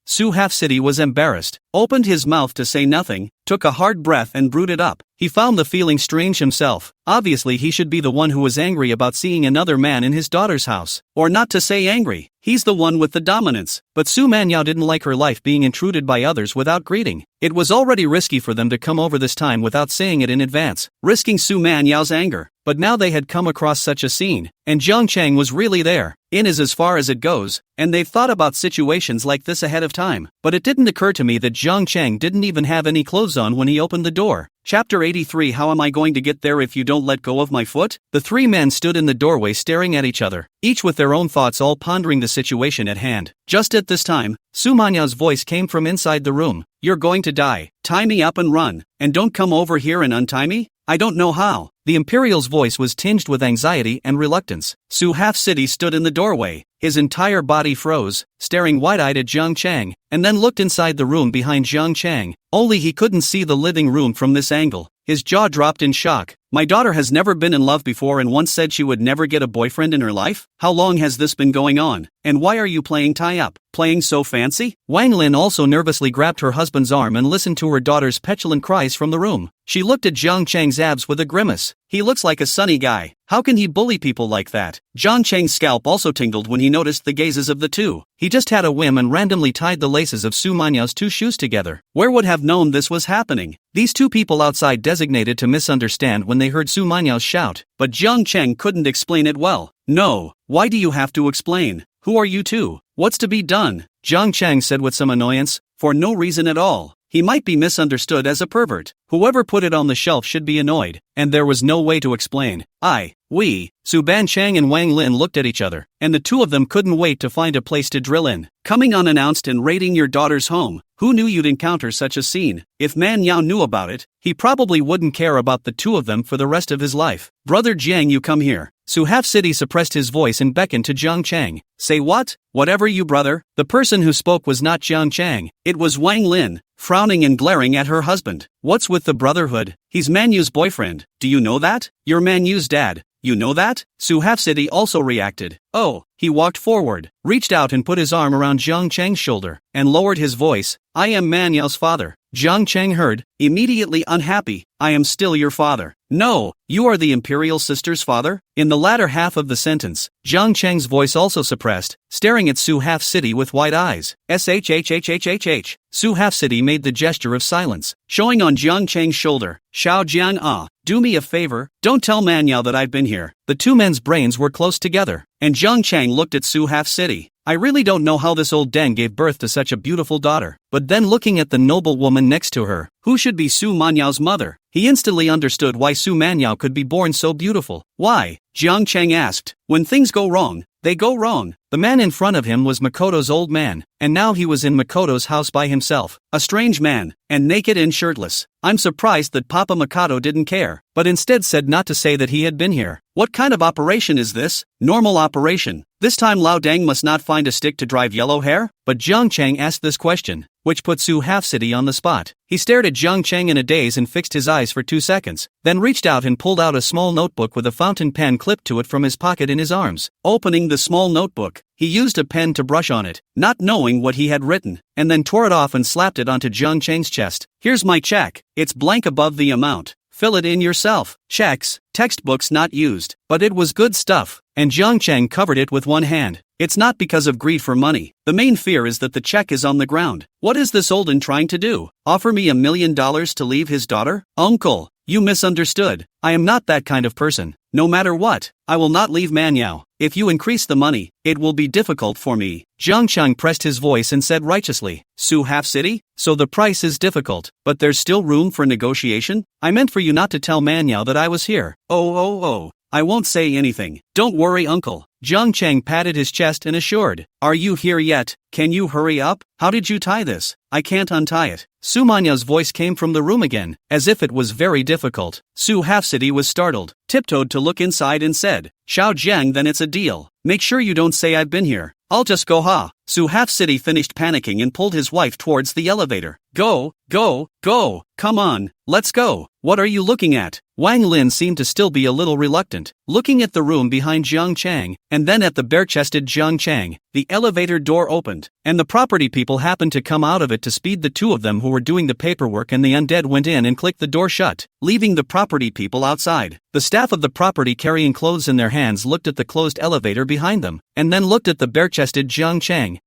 Su Half-City was embarrassed, opened his mouth to say nothing, took a hard breath and brewed it up. He found the feeling strange himself. Obviously he should be the one who was angry about seeing another man in his daughter's house. Or not to say angry, he's the one with the dominance. But Su Manyao didn't like her life being intruded by others without greeting. It was already risky for them to come over this time without saying it in advance, risking Su Manyao's anger. But now they had come across such a scene, and Jiang Chang was really there. In is as far as it goes, and they've thought about situations like this ahead of time. But it didn't occur to me that Jiang Chang didn't even have any clothes on when he opened the door. Chapter 83. How am I going to get there if you don't let go of my foot? The three men stood in the doorway staring at each other, each with their own thoughts, all pondering the situation at hand. Just at this time, Su Manyao's voice came from inside the room. "You're going to die. Tie me up and run, and don't come over here and untie me. I don't know how." The imperial's voice was tinged with anxiety and reluctance. Su Half-City stood in the doorway. His entire body froze, staring wide-eyed at Jiang Chang, and then looked inside the room behind Jiang Chang. Only he couldn't see the living room from this angle. His jaw dropped in shock. "My daughter has never been in love before and once said she would never get a boyfriend in her life? How long has this been going on? And why are you playing tie-up? Playing so fancy?" Wang Lin also nervously grabbed her husband's arm and listened to her daughter's petulant cries from the room. She looked at Jiang Chang's abs with a grimace. "He looks like a sunny guy. How can he bully people like that?" Jiang Chang's scalp also tingled when he noticed the gazes of the two. He just had a whim and randomly tied the laces of Su Manyao's two shoes together. Where would have known this was happening? These two people outside designated to misunderstand when they heard Su Manyao's shout, but Jiang Chang couldn't explain it well. "No, why do you have to explain? Who are you two? What's to be done?" Jiang Chang said with some annoyance. "For no reason at all. He might be misunderstood as a pervert. Whoever put it on the shelf should be annoyed." And there was no way to explain. Su Ban Chang and Wang Lin looked at each other, and the two of them couldn't wait to find a place to drill in. Coming unannounced and raiding your daughter's home. Who knew you'd encounter such a scene? If Man Yao knew about it, he probably wouldn't care about the two of them for the rest of his life. "Brother Jiang, you come here." Su Half-City suppressed his voice and beckoned to Jiang Chang. "Say what? Whatever you brother." The person who spoke was not Jiang Chang. It was Wang Lin, frowning and glaring at her husband. "What's with the brotherhood? He's Manyu's boyfriend. Do you know that? You're Manyu's dad. You know that?" Su Half-City also reacted. "Oh." He walked forward, reached out and put his arm around Jiang Chang's shoulder, and lowered his voice. "I am Manyao's father." Jiang Chang heard, immediately unhappy. I am still your father. No, you are the imperial sister's father? In the latter half of the sentence, Jiang Cheng's voice also suppressed, staring at Su Half-City with wide eyes. Shhhhhhh. Su Half-City made the gesture of silence, showing on Jiang Cheng's shoulder. Xiao Jiang do me a favor, don't tell Manhwa that I've been here. The two men's brains were close together, and Jiang Cheng looked at Su Half-City. I really don't know how this old deng gave birth to such a beautiful daughter. But then looking at the noble woman next to her, who should be Su Manhwa's mother, he instantly understood why Su Manhwa could be born so beautiful. Why? Jiang Cheng asked. When things go wrong, they go wrong. The man in front of him was Makoto's old man, and now he was in Makoto's house by himself, a strange man, and naked and shirtless. I'm surprised that Papa Makoto didn't care, but instead said not to say that he had been here. What kind of operation is this? Normal operation. This time Lao Deng must not find a stick to drive yellow hair? But Jiang Cheng asked this question, which put Su Half-City on the spot. He stared at Jiang Cheng in a daze and fixed his eyes for 2 seconds, then reached out and pulled out a small notebook with a fountain pen clipped to it from his pocket in his arms. Opening the small notebook, he used a pen to brush on it, not knowing what he had written, and then tore it off and slapped it onto Jiang Cheng's chest. Here's my check. It's blank above the amount. Fill it in yourself. Checks, textbooks not used, but it was good stuff, and Jiang Cheng covered it with one hand. It's not because of greed for money. The main fear is that the check is on the ground. What is this Olden trying to do? Offer me $1 million to leave his daughter? Uncle, you misunderstood. I am not that kind of person. No matter what, I will not leave Manhwa. If you increase the money, it will be difficult for me. Jiang Cheng pressed his voice and said righteously. Su Half-City? So the price is difficult, but there's still room for negotiation? I meant for you not to tell Manhwa that I was here. Oh. I won't say anything. Don't worry, uncle. Jiang Cheng patted his chest and assured. Are you here yet? Can you hurry up? How did you tie this? I can't untie it. Su Manhwa's voice came from the room again, as if it was very difficult. Su Half-City was startled, tiptoed to look inside and said, Xiao Jiang, then it's a deal. Make sure you don't say I've been here. I'll just go ha. Su Half-City finished panicking and pulled his wife towards the elevator. Go. Come on, let's go. What are you looking at? Wang Lin seemed to still be a little reluctant, looking at the room behind Jiang Cheng, and then at the bare-chested Jiang Cheng. The elevator door opened, and the property people happened to come out of it to speed the two of them who were doing the paperwork, and the undead went in and clicked the door shut, leaving the property people outside. The staff of the property carrying clothes in their hands looked at the closed elevator behind them, and then looked at the bare-chested Jiang Cheng.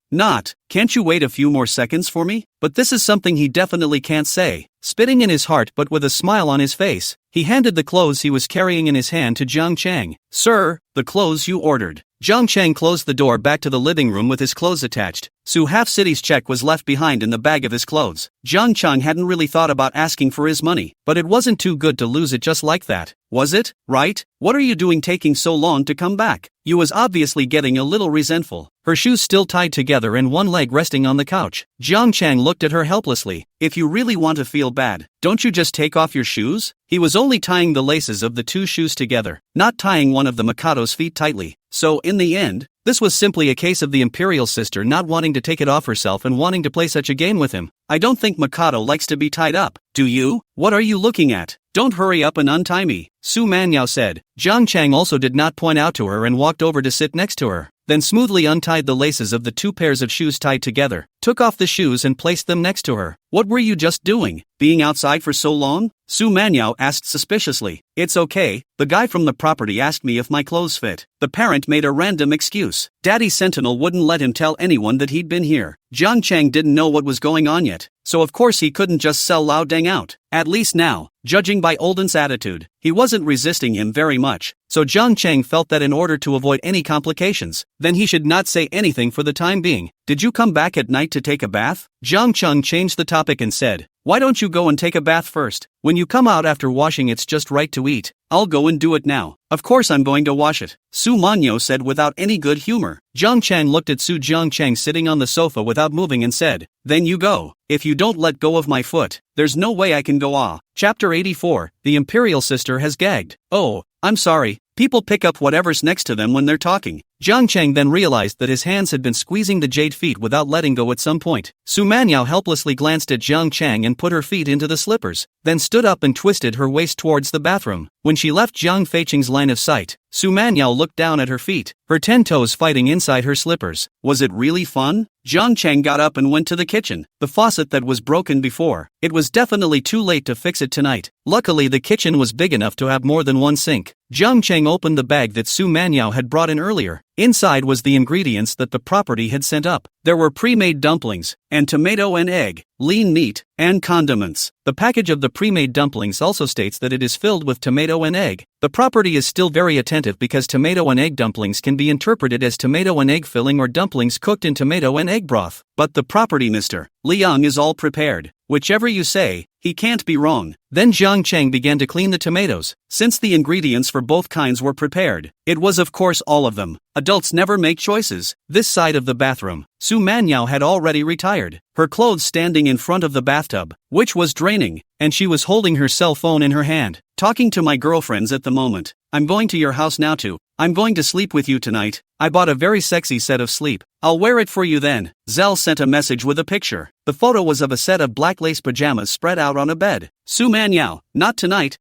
Can't you wait a few more seconds for me? But this is something he definitely can't say. Spitting in his heart but with a smile on his face, he handed the clothes he was carrying in his hand to Jiang Cheng. Sir, the clothes you ordered. Jiang Cheng closed the door back to the living room with his clothes attached. Su Half-City's check was left behind in the bag of his clothes. Jiang Cheng hadn't really thought about asking for his money, but it wasn't too good to lose it just like that. Was it? Right? What are you doing taking so long to come back? You was obviously getting a little resentful, her shoes still tied together and one leg resting on the couch. Jiang Cheng looked at her helplessly. If you really want to feel bad, don't you just take off your shoes? He was only tying the laces of the two shoes together, not tying one of the Makoto's feet tightly. So in the end, this was simply a case of the imperial sister not wanting to take it off herself and wanting to play such a game with him. I don't think Makoto likes to be tied up, do you? What are you looking at? Don't hurry up and untie me, Su Manhwa said. Jiang Cheng also did not point out to her and walked over to sit next to her, then smoothly untied the laces of the two pairs of shoes tied together, took off the shoes and placed them next to her. What were you just doing? Being outside for so long? Su Manhwa asked suspiciously. It's okay, the guy from the property asked me if my clothes fit. The parent made a random excuse. Daddy Sentinel wouldn't let him tell anyone that he'd been here. Jiang Cheng didn't know what was going on yet, so of course he couldn't just sell Lao Deng out. At least now, judging by Olden's attitude, he wasn't resisting him very much, so Jiang Cheng felt that in order to avoid any complications, then he should not say anything for the time being. Did you come back at night to take a bath? Jiang Cheng changed the topic and said, why don't you go and take a bath first? When you come out after washing, it's just right to eat. I'll go and do it now. Of course I'm going to wash it, Su Manhwa said without any good humor. Jiang Cheng looked at Su Jiang Cheng sitting on the sofa without moving and said, then you go. If you don't let go of my foot, there's no way I can go. Chapter 84, The Imperial Sister has gagged. Oh, I'm sorry. People pick up whatever's next to them when they're talking. Jiang Cheng then realized that his hands had been squeezing the jade feet without letting go at some point. Su Manhwa helplessly glanced at Jiang Cheng and put her feet into the slippers, then stood up and twisted her waist towards the bathroom. When she left Jiang Feiqing's line of sight, Su Manhwa looked down at her feet, her 10 toes fighting inside her slippers. Was it really fun? Jiang Chang got up and went to the kitchen. The faucet that was broken before. It was definitely too late to fix it tonight. Luckily the kitchen was big enough to have more than one sink. Jiang Chang opened the bag that Su Manyao had brought in earlier. Inside was the ingredients that the property had sent up. There were pre-made dumplings, and tomato and egg, lean meat, and condiments. The package of the pre-made dumplings also states that it is filled with tomato and egg. The property is still very attentive because tomato and egg dumplings can be interpreted as tomato and egg filling or dumplings cooked in tomato and egg broth. But the property Mr. Liang is all prepared. Whichever you say, he can't be wrong. Then Jiang Chang began to clean the tomatoes. Since the ingredients for both kinds were prepared, it was of course all of them. Adults never make choices. This side of the bathroom, Su Manyao had already retired, her clothes standing in front of the bathtub, which was draining, and she was holding her cell phone in her hand. Talking to my girlfriends at the moment. I'm going to your house now too. I'm going to sleep with you tonight. I bought a very sexy set of sleep. I'll wear it for you then. Zell sent a message with a picture. The photo was of a set of black lace pajamas spread out on a bed. Su Manyao, not tonight.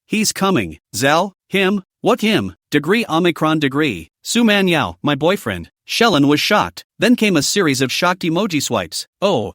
He's coming. Zell, him? What him? Degree Omicron degree. Su Manyao, my boyfriend. Shellen was shocked. Then came a series of shocked emoji swipes. Oh,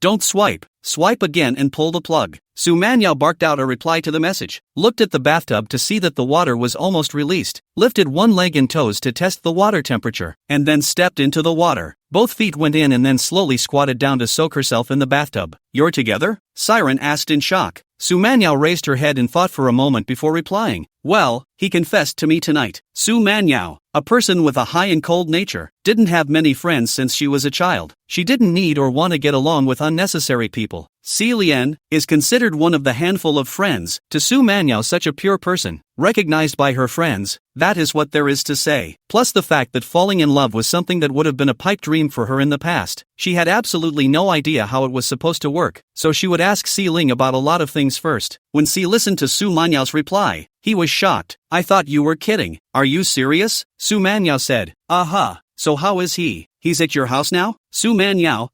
don't swipe. Swipe again and pull the plug. Su Manyao barked out a reply to the message, looked at the bathtub to see that the water was almost released, lifted one leg and toes to test the water temperature, and then stepped into the water. Both feet went in and then slowly squatted down to soak herself in the bathtub. You're together? Siren asked in shock. Su Manyao raised her head and thought for a moment before replying. Well, he confessed to me tonight. Su Manyao, a person with a high and cold nature, didn't have many friends since she was a child. She didn't need or want to get along with unnecessary people. Si Lian is considered one of the handful of friends. To Su Manyao, such a pure person, recognized by her friends, that is what there is to say. Plus the fact that falling in love was something that would have been a pipe dream for her in the past. She had absolutely no idea how it was supposed to work, so she would ask Si Ling about a lot of things first. When Si listened to Su Manyao's reply, he was shocked. I thought you were kidding. Are you serious? Su Manyao said. So how is he? He's at your house now? Su Manyao,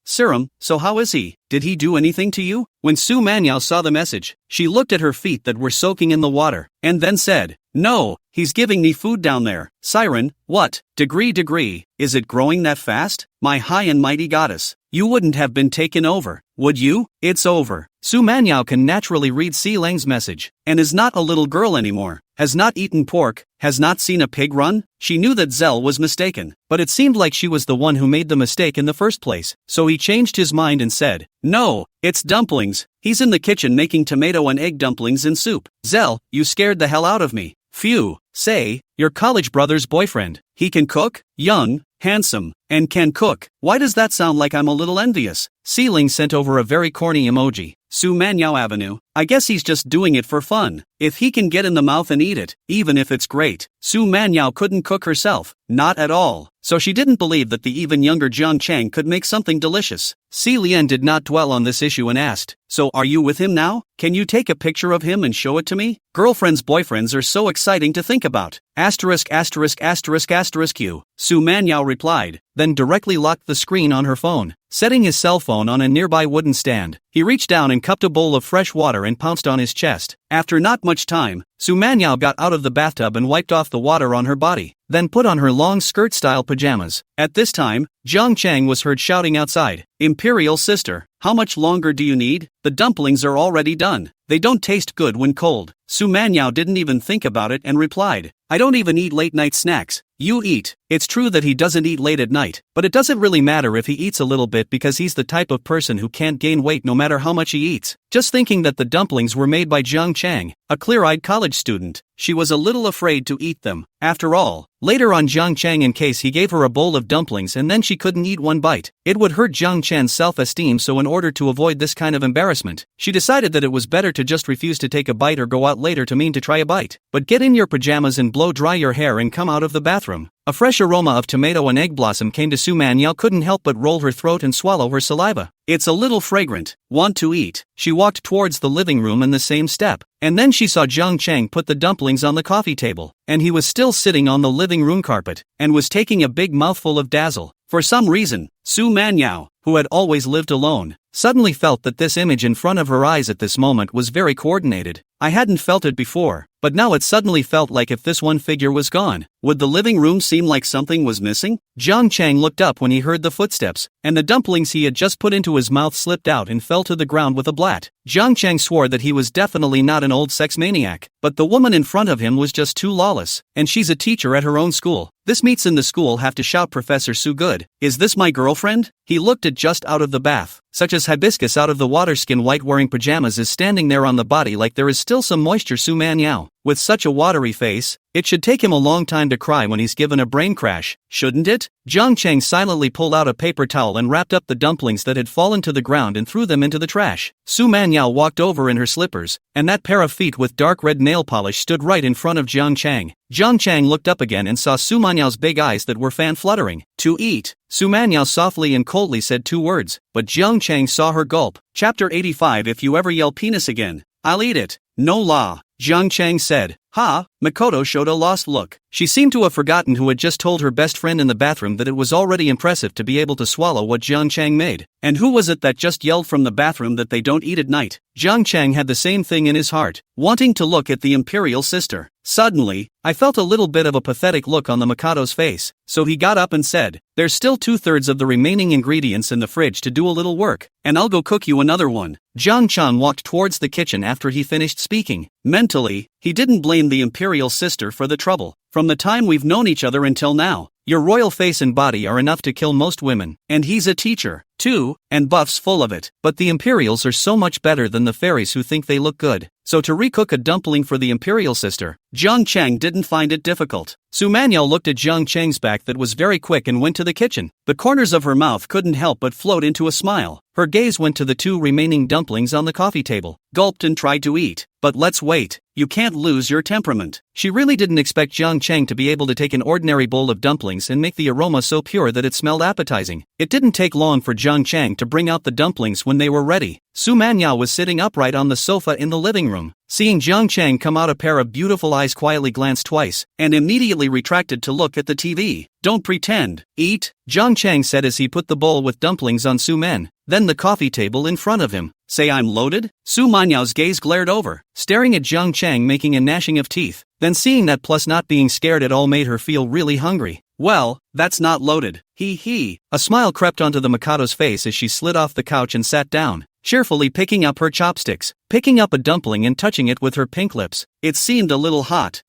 Serum, so how is he? Did he do anything to you? When Su Manyao saw the message, she looked at her feet that were soaking in the water, and then said, no, he's giving me food down there. Siren, what? Degree, is it growing that fast? My high and mighty goddess, you wouldn't have been taken over, would you? It's over. Su Manyao can naturally read Si Lang's message, and is not a little girl anymore, has not eaten pork, has not seen a pig run. She knew that Zell was mistaken, but it seemed like she was the one who made the mistake in the first place, so he changed his mind and said, no, it's dumplings. He's in the kitchen making tomato and egg dumplings in soup. Zell, you scared the hell out of me. Phew, say, your college brother's boyfriend. He can cook, young, handsome, and can cook. Why does that sound like I'm a little envious? Si Ling sent over a very corny emoji. Su Manyao Avenue, I guess he's just doing it for fun. If he can get in the mouth and eat it, even if it's great. Su Manyao couldn't cook herself, not at all, so she didn't believe that the even younger Jiang Chang could make something delicious. Si Lian did not dwell on this issue and asked, so are you with him now? Can you take a picture of him and show it to me? Girlfriends' boyfriends are so exciting to think about. Asterisk. Q. Su Manyao replied, then directly locked the screen on her phone, setting his cell phone on a nearby wooden stand. He reached down and cupped a bowl of fresh water and pounced on his chest. After not much time, Su Manyao got out of the bathtub and wiped off the water on her body, then put on her long skirt-style pajamas. At this time, Jiang Chang was heard shouting outside, Imperial sister, how much longer do you need? The dumplings are already done. They don't taste good when cold. Su Manyao didn't even think about it and replied, I don't even eat late-night snacks. You eat. It's true that he doesn't eat late at night, but it doesn't really matter if he eats a little bit because he's the type of person who can't gain weight no matter how much he eats. Just thinking that the dumplings were made by Jiang Chang, a clear-eyed college student, she was a little afraid to eat them. After all, later on Jiang Chang in case he gave her a bowl of dumplings and then she couldn't eat one bite, it would hurt Jiang Chan's self-esteem, so in order to avoid this kind of embarrassment, she decided that it was better to just refuse to take a bite or go out later to mean to try a bite. But get in your pajamas and blow dry your hair and come out of the bathroom. A fresh aroma of tomato and egg blossom came to Su Manyao, couldn't help but roll her throat and swallow her saliva. It's a little fragrant. Want to eat? She walked towards the living room in the same step, and then she saw Jiang Chang put the dumplings on the coffee table, and he was still sitting on the living room carpet, and was taking a big mouthful of dazzle. For some reason, Su Manyao, who had always lived alone, suddenly felt that this image in front of her eyes at this moment was very coordinated. I hadn't felt it before, but now it suddenly felt like if this one figure was gone, would the living room seem like something was missing? Jiang Chang looked up when he heard the footsteps, and the dumplings he had just put into his mouth slipped out and fell to the ground with a blat. Jiang Chang swore that he was definitely not an old sex maniac, but the woman in front of him was just too lawless, and she's a teacher at her own school. This meets in the school have to shout Professor Su good. Is this my girlfriend? He looked at just out of the bath, such as hibiscus out of the water. Skin white wearing pajamas is standing there on the body like there is still some moisture. Su Man Yao, with such a watery face, it should take him a long time to cry when he's given a brain crash, shouldn't it? Jiang Chang silently pulled out a paper towel and wrapped up the dumplings that had fallen to the ground and threw them into the trash. Su Man Yao walked over in her slippers, and that pair of feet with dark red nail polish stood right in front of Jiang Chang. Jiang Chang looked up again and saw Su Man Yao's big eyes that were fan-fluttering. To eat. Su Man Yao softly and coldly said 2 words, but Jiang Chang saw her gulp. Chapter 85. If you ever yell penis again, I'll eat it. No law. Jiang Chang said. Ha! Makoto showed a lost look. She seemed to have forgotten who had just told her best friend in the bathroom that it was already impressive to be able to swallow what Jiang Chang made. And who was it that just yelled from the bathroom that they don't eat at night? Jiang Chang had the same thing in his heart, wanting to look at the imperial sister. Suddenly, I felt a little bit of a pathetic look on the Mikado's face, so he got up and said, there's still 2/3 of the remaining ingredients in the fridge to do a little work, and I'll go cook you another one. Jiang Chang walked towards the kitchen after he finished speaking. Mentally, he didn't blame the imperial sister for the trouble. From the time we've known each other until now, your royal face and body are enough to kill most women, and he's a teacher, too, and buff's full of it. But the imperials are so much better than the fairies who think they look good. So to recook a dumpling for the imperial sister, Jiang Chang didn't find it difficult. Su Manyao looked at Jiang Chang's back that was very quick and went to the kitchen. The corners of her mouth couldn't help but float into a smile. Her gaze went to the 2 remaining dumplings on the coffee table, gulped and tried to eat. But let's wait, you can't lose your temperament. She really didn't expect Jiang Chang to be able to take an ordinary bowl of dumplings and make the aroma so pure that it smelled appetizing. It didn't take long for Jiang Chang to bring out the dumplings when they were ready. Su Manyao was sitting upright on the sofa in the living room. Seeing Jiang Chang come out, a pair of beautiful eyes quietly glanced twice, and immediately retracted to look at the TV. Don't pretend, eat, Jiang Chang said as he put the bowl with dumplings on Su Men, then the coffee table in front of him. Say I'm loaded? Su Manyao's gaze glared over, staring at Jiang Chang making a gnashing of teeth. Then seeing that plus not being scared at all made her feel really hungry. Well, that's not loaded. He. A smile crept onto the Mikado's face as she slid off the couch and sat down, cheerfully picking up her chopsticks, picking up a dumpling and touching it with her pink lips. It seemed a little hot.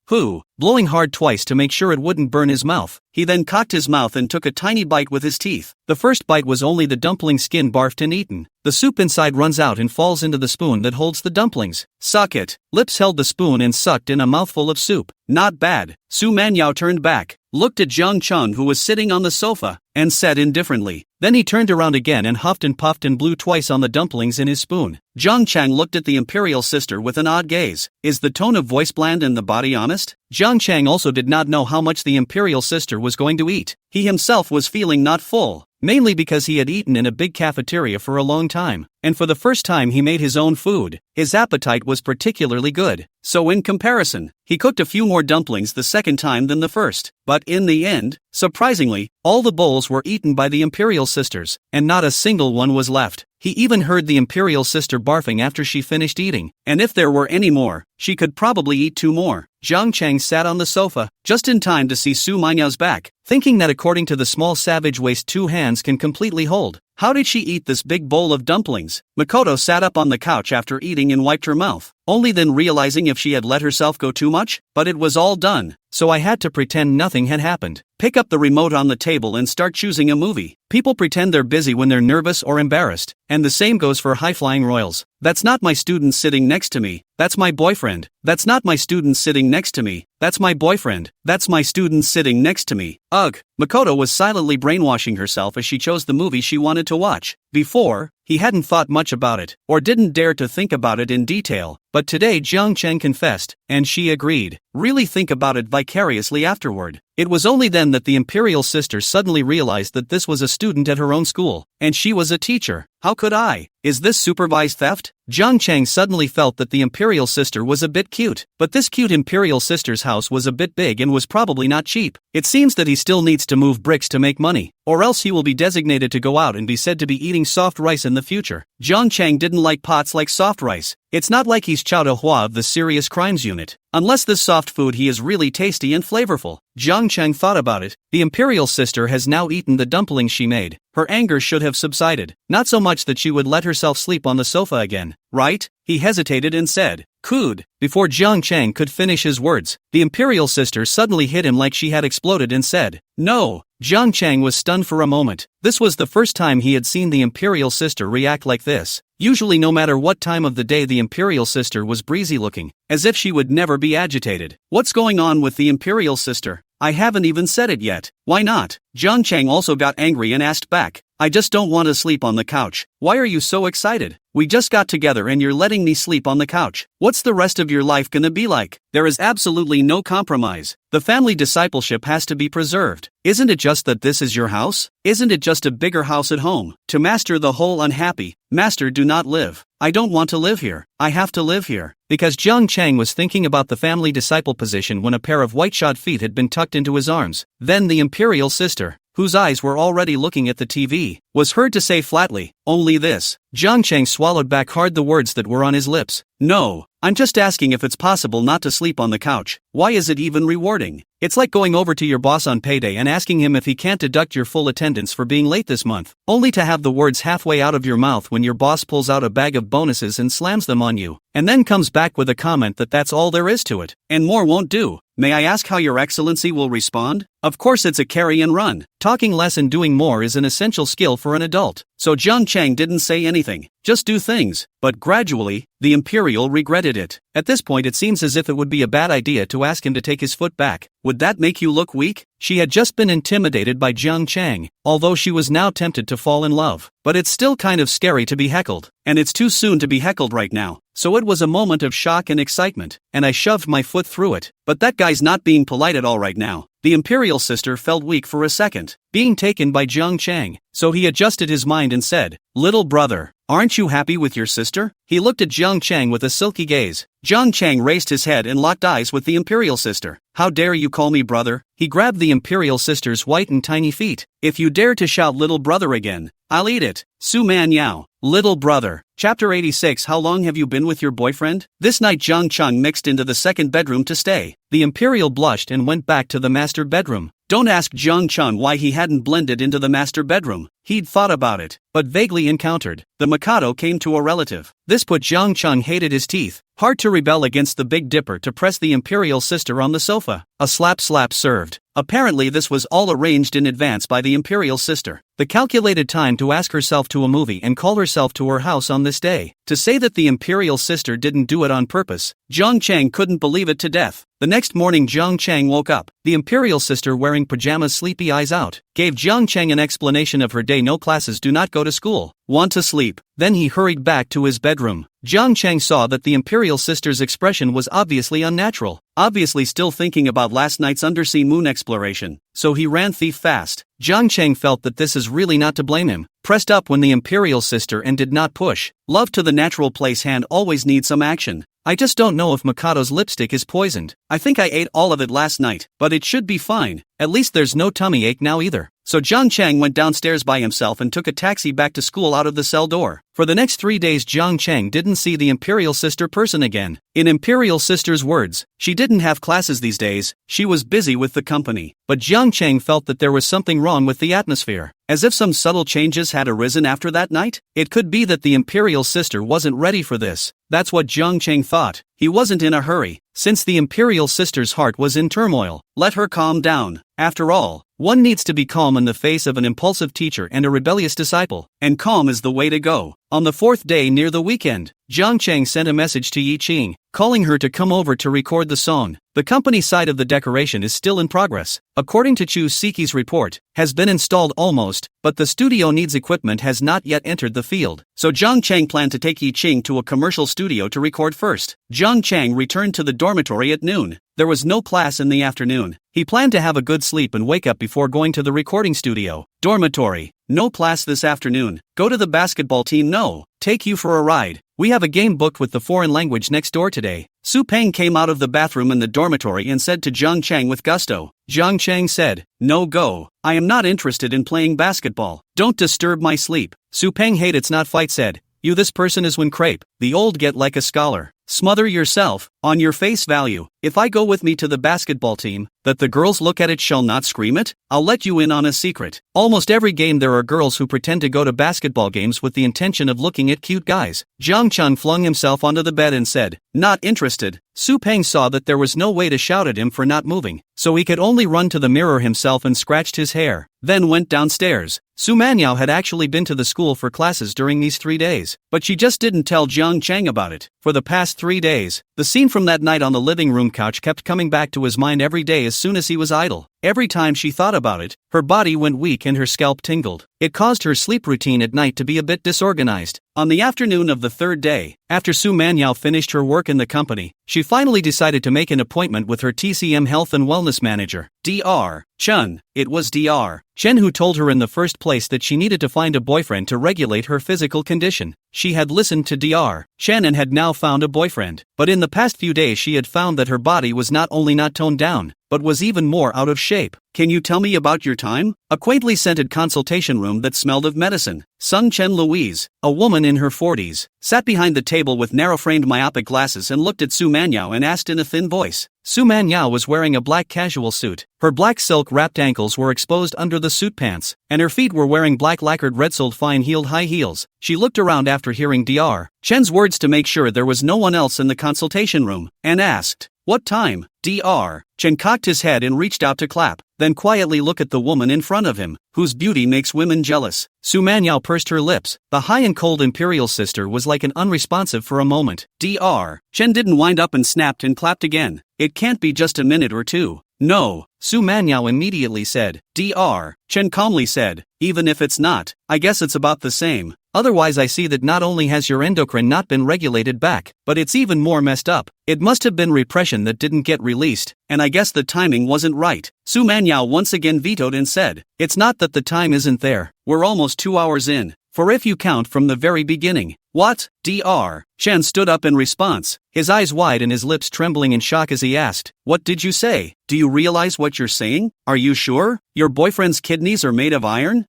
Blowing hard twice to make sure it wouldn't burn his mouth. He then cocked his mouth and took a tiny bite with his teeth. The first bite was only the dumpling skin barfed and eaten. The soup inside runs out and falls into the spoon that holds the dumplings. Suck it. Lips held the spoon and sucked in a mouthful of soup. Not bad. Su Manyao turned back, looked at Jiang Chang who was sitting on the sofa, and said indifferently. Then he turned around again and huffed and puffed and blew twice on the dumplings in his spoon. Jiang Chang looked at the imperial sister with an odd gaze. Is the tone of voice bland and the body honest? Jiang Chang also did not know how much the imperial sister was going to eat. He himself was feeling not full, mainly because he had eaten in a big cafeteria for a long time, and for the first time he made his own food. His appetite was particularly good, so in comparison, he cooked a few more dumplings the second time than the first. But in the end, surprisingly, all the bowls were eaten by the imperial sisters, and not a single one was left. He even heard the imperial sister barfing after she finished eating, and if there were any more, she could probably eat 2 more. Jiang Chang sat on the sofa, just in time to see Su Manyao's back, thinking that according to the small savage waist 2 hands can completely hold. How did she eat this big bowl of dumplings? Makoto sat up on the couch after eating and wiped her mouth, only then realizing if she had let herself go too much, but it was all done, so I had to pretend nothing had happened. Pick up the remote on the table and start choosing a movie. People pretend they're busy when they're nervous or embarrassed, and the same goes for high-flying royals. That's not my student sitting next to me, that's my boyfriend. That's not my student sitting next to me, that's my boyfriend. That's my student sitting next to me. Ugh. Makoto was silently brainwashing herself as she chose the movie she wanted to watch. Before, he hadn't thought much about it, or didn't dare to think about it in detail, but today Jiang Cheng confessed, and she agreed. Really think about it vicariously afterward. It was only then that the imperial sister suddenly realized that this was a student at her own school, and she was a teacher. How could I? Is this supervised theft? Jiang Cheng suddenly felt that the imperial sister was a bit cute, but this cute imperial sister's house was a bit big and was probably not cheap. It seems that he still needs to move bricks to make money, or else he will be designated to go out and be said to be eating soft rice in the future. Jiang Cheng didn't like pots like soft rice. It's not like he's Chao De Hua of the Serious Crimes Unit. Unless this soft food he is really tasty and flavorful. Jiang Cheng thought about it. The imperial sister has now eaten the dumplings she made. Her anger should have subsided. Not so much that she would let herself sleep on the sofa again, right? He hesitated and said, "Could." Before Jiang Cheng could finish his words, the imperial sister suddenly hit him like she had exploded and said, "No." Jiang Cheng was stunned for a moment. This was the first time he had seen the imperial sister react like this. Usually no matter what time of the day the imperial sister was breezy looking, as if she would never be agitated. What's going on with the imperial sister? I haven't even said it yet. Why not? Jiang Cheng also got angry and asked back, "I just don't want to sleep on the couch. Why are you so excited? We just got together and you're letting me sleep on the couch. What's the rest of your life gonna be like? There is absolutely no compromise. The family discipleship has to be preserved. Isn't it just that this is your house? Isn't it just a bigger house at home? To master the whole unhappy, master do not live. I don't want to live here. I have to live here." Because Jiang Cheng was thinking about the family disciple position when a pair of white-shod feet had been tucked into his arms. Then the imperial sister, whose eyes were already looking at the TV, was heard to say flatly, "Only this." Jiang Cheng swallowed back hard the words that were on his lips. "No, I'm just asking if it's possible not to sleep on the couch. Why is it even rewarding? It's like going over to your boss on payday and asking him if he can't deduct your full attendance for being late this month, only to have the words halfway out of your mouth when your boss pulls out a bag of bonuses and slams them on you, and then comes back with a comment that that's all there is to it, and more won't do. May I ask how your excellency will respond? Of course it's a carry and run. Talking less and doing more is an essential skill for an adult. So Jiang Cheng didn't say anything, just do things. But gradually, the imperial regretted it. At this point it seems as if it would be a bad idea to ask him to take his foot back. Would that make you look weak? She had just been intimidated by Jiang Cheng, although she was now tempted to fall in love. But it's still kind of scary to be heckled, and it's too soon to be heckled right now. So it was a moment of shock and excitement, and I shoved my foot through it. But that guy's not being polite at all right now. The imperial sister felt weak for a second, being taken by Jiang Cheng, so he adjusted his mind and said, "Little brother, aren't you happy with your sister?" He looked at Jiang Cheng with a silky gaze. Jiang Cheng raised his head and locked eyes with the imperial sister. "How dare you call me brother?" He grabbed the imperial sister's white and tiny feet. "If you dare to shout little brother again, I'll eat it." Su Man Yao. Little brother. Chapter 86. How long have you been with your boyfriend? This night Jiang Cheng mixed into the second bedroom to stay. The imperial blushed and went back to the master bedroom. Don't ask Jiang Cheng why he hadn't blended into the master bedroom. He'd thought about it, but vaguely encountered. The Mikado came to a relative. This put Jiang Cheng hated his teeth. Hard to rebel against the Big Dipper to press the imperial sister on the sofa. A slap served. Apparently this was all arranged in advance by the imperial sister. The calculated time to ask herself to a movie and call herself to her house on this day. To say that the imperial sister didn't do it on purpose, Jiang Cheng couldn't believe it to death. The next morning Jiang Cheng woke up, the imperial sister wearing pajamas, sleepy eyes out, gave Jiang Cheng an explanation of her day. No classes, do not go to school. Want to sleep. Then he hurried back to his bedroom. Jiang Cheng saw that the imperial sister's expression was obviously unnatural, obviously still thinking about last night's undersea moon exploration, so he ran thief fast. Jiang Cheng felt that this is really not to blame him. Pressed up when the imperial sister and did not push. Love to the natural place hand always needs some action. I just don't know if Mikado's lipstick is poisoned. I think I ate all of it last night, but it should be fine. At least there's no tummy ache now either. So Jiang Cheng went downstairs by himself and took a taxi back to school out of the cell door. For the next 3 days Jiang Cheng didn't see the imperial sister person again. In imperial sister's words, she didn't have classes these days, she was busy with the company. But Jiang Cheng felt that there was something wrong with the atmosphere, as if some subtle changes had arisen after that night. It could be that the imperial sister wasn't ready for this. That's what Jiang Cheng thought. He wasn't in a hurry, since the imperial sister's heart was in turmoil. Let her calm down. After all, one needs to be calm in the face of an impulsive teacher and a rebellious disciple, and calm is the way to go. On the fourth day near the weekend, Jiang Cheng sent a message to Yi Qing. calling her to come over to record the song. The company side of the decoration is still in progress. According to Chu Siki's report, has been installed almost, but the studio needs equipment has not yet entered the field. So Zhang Chang planned to take Yi Qing to a commercial studio to record first. Zhang Chang returned to the dormitory at noon. There was no class in the afternoon. He planned to have a good sleep and wake up before going to the recording studio. Dormitory. No class this afternoon. Go to the basketball team. No. Take you for a ride. We have a game booked with the foreign language next door today. Su Peng came out of the bathroom in the dormitory and said to Zhang Chang with gusto. Zhang Chang said, "No go. I am not interested in playing basketball. Don't disturb my sleep." Su Peng hate it's not fight said, "You this person is when crepe. The old get like a scholar. Smother yourself, on your face value. If I go with me to the basketball team, that the girls look at it shall not scream it? I'll let you in on a secret. Almost every game there are girls who pretend to go to basketball games with the intention of looking at cute guys." Zhang Chang flung himself onto the bed and said, "Not interested." Su Peng saw that there was no way to shout at him for not moving, so he could only run to the mirror himself and scratched his hair, then went downstairs. Su Manyao had actually been to the school for classes during these 3 days, but she just didn't tell Zhang Chang about it. For the past 3 days, the scene from that night on the living room couch kept coming back to his mind every day as soon as he was idle. Every time she thought about it, her body went weak and her scalp tingled. It caused her sleep routine at night to be a bit disorganized. On the afternoon of the third day, after Su Manyao finished her work in the company, she finally decided to make an appointment with her TCM Health and Wellness Manager, Dr. Chen. It was Dr. Chen who told her in the first place that she needed to find a boyfriend to regulate her physical condition. She had listened to Dr. Chen and had now found a boyfriend, but in the past few days she had found that her body was not only not toned down, but was even more out of shape. "Can you tell me about your time?" A quaintly scented consultation room that smelled of medicine. Sung Chen Louise, a woman in her 40s, sat behind the table with narrow-framed myopic glasses and looked at Su Manyao and asked in a thin voice. Su Manyao was wearing a black casual suit. Her black silk-wrapped ankles were exposed under the suit pants, and her feet were wearing black lacquered red-soled fine-heeled high heels. She looked around after hearing Dr. Chen's words to make sure there was no one else in the consultation room, and asked, "What time?" Dr. Chen cocked his head and reached out to clap, then quietly look at the woman in front of him, whose beauty makes women jealous. Su Manyao pursed her lips. The high and cold imperial sister was like an unresponsive for a moment. Dr. Chen didn't wind up and snapped and clapped again. "It can't be just a minute or two." "No," Su Manyao immediately said. Dr. Chen calmly said, "Even if it's not, I guess it's about the same. Otherwise I see that not only has your endocrine not been regulated back, but it's even more messed up. It must have been repression that didn't get released, and I guess the timing wasn't right." Su Manyao once again vetoed and said, "It's not that the time isn't there. We're almost 2 hours in. For if you count from the very beginning." "What?" Dr. Chen stood up in response, his eyes wide and his lips trembling in shock as he asked, "What did you say? Do you realize what you're saying? Are you sure? Your boyfriend's kidneys are made of iron?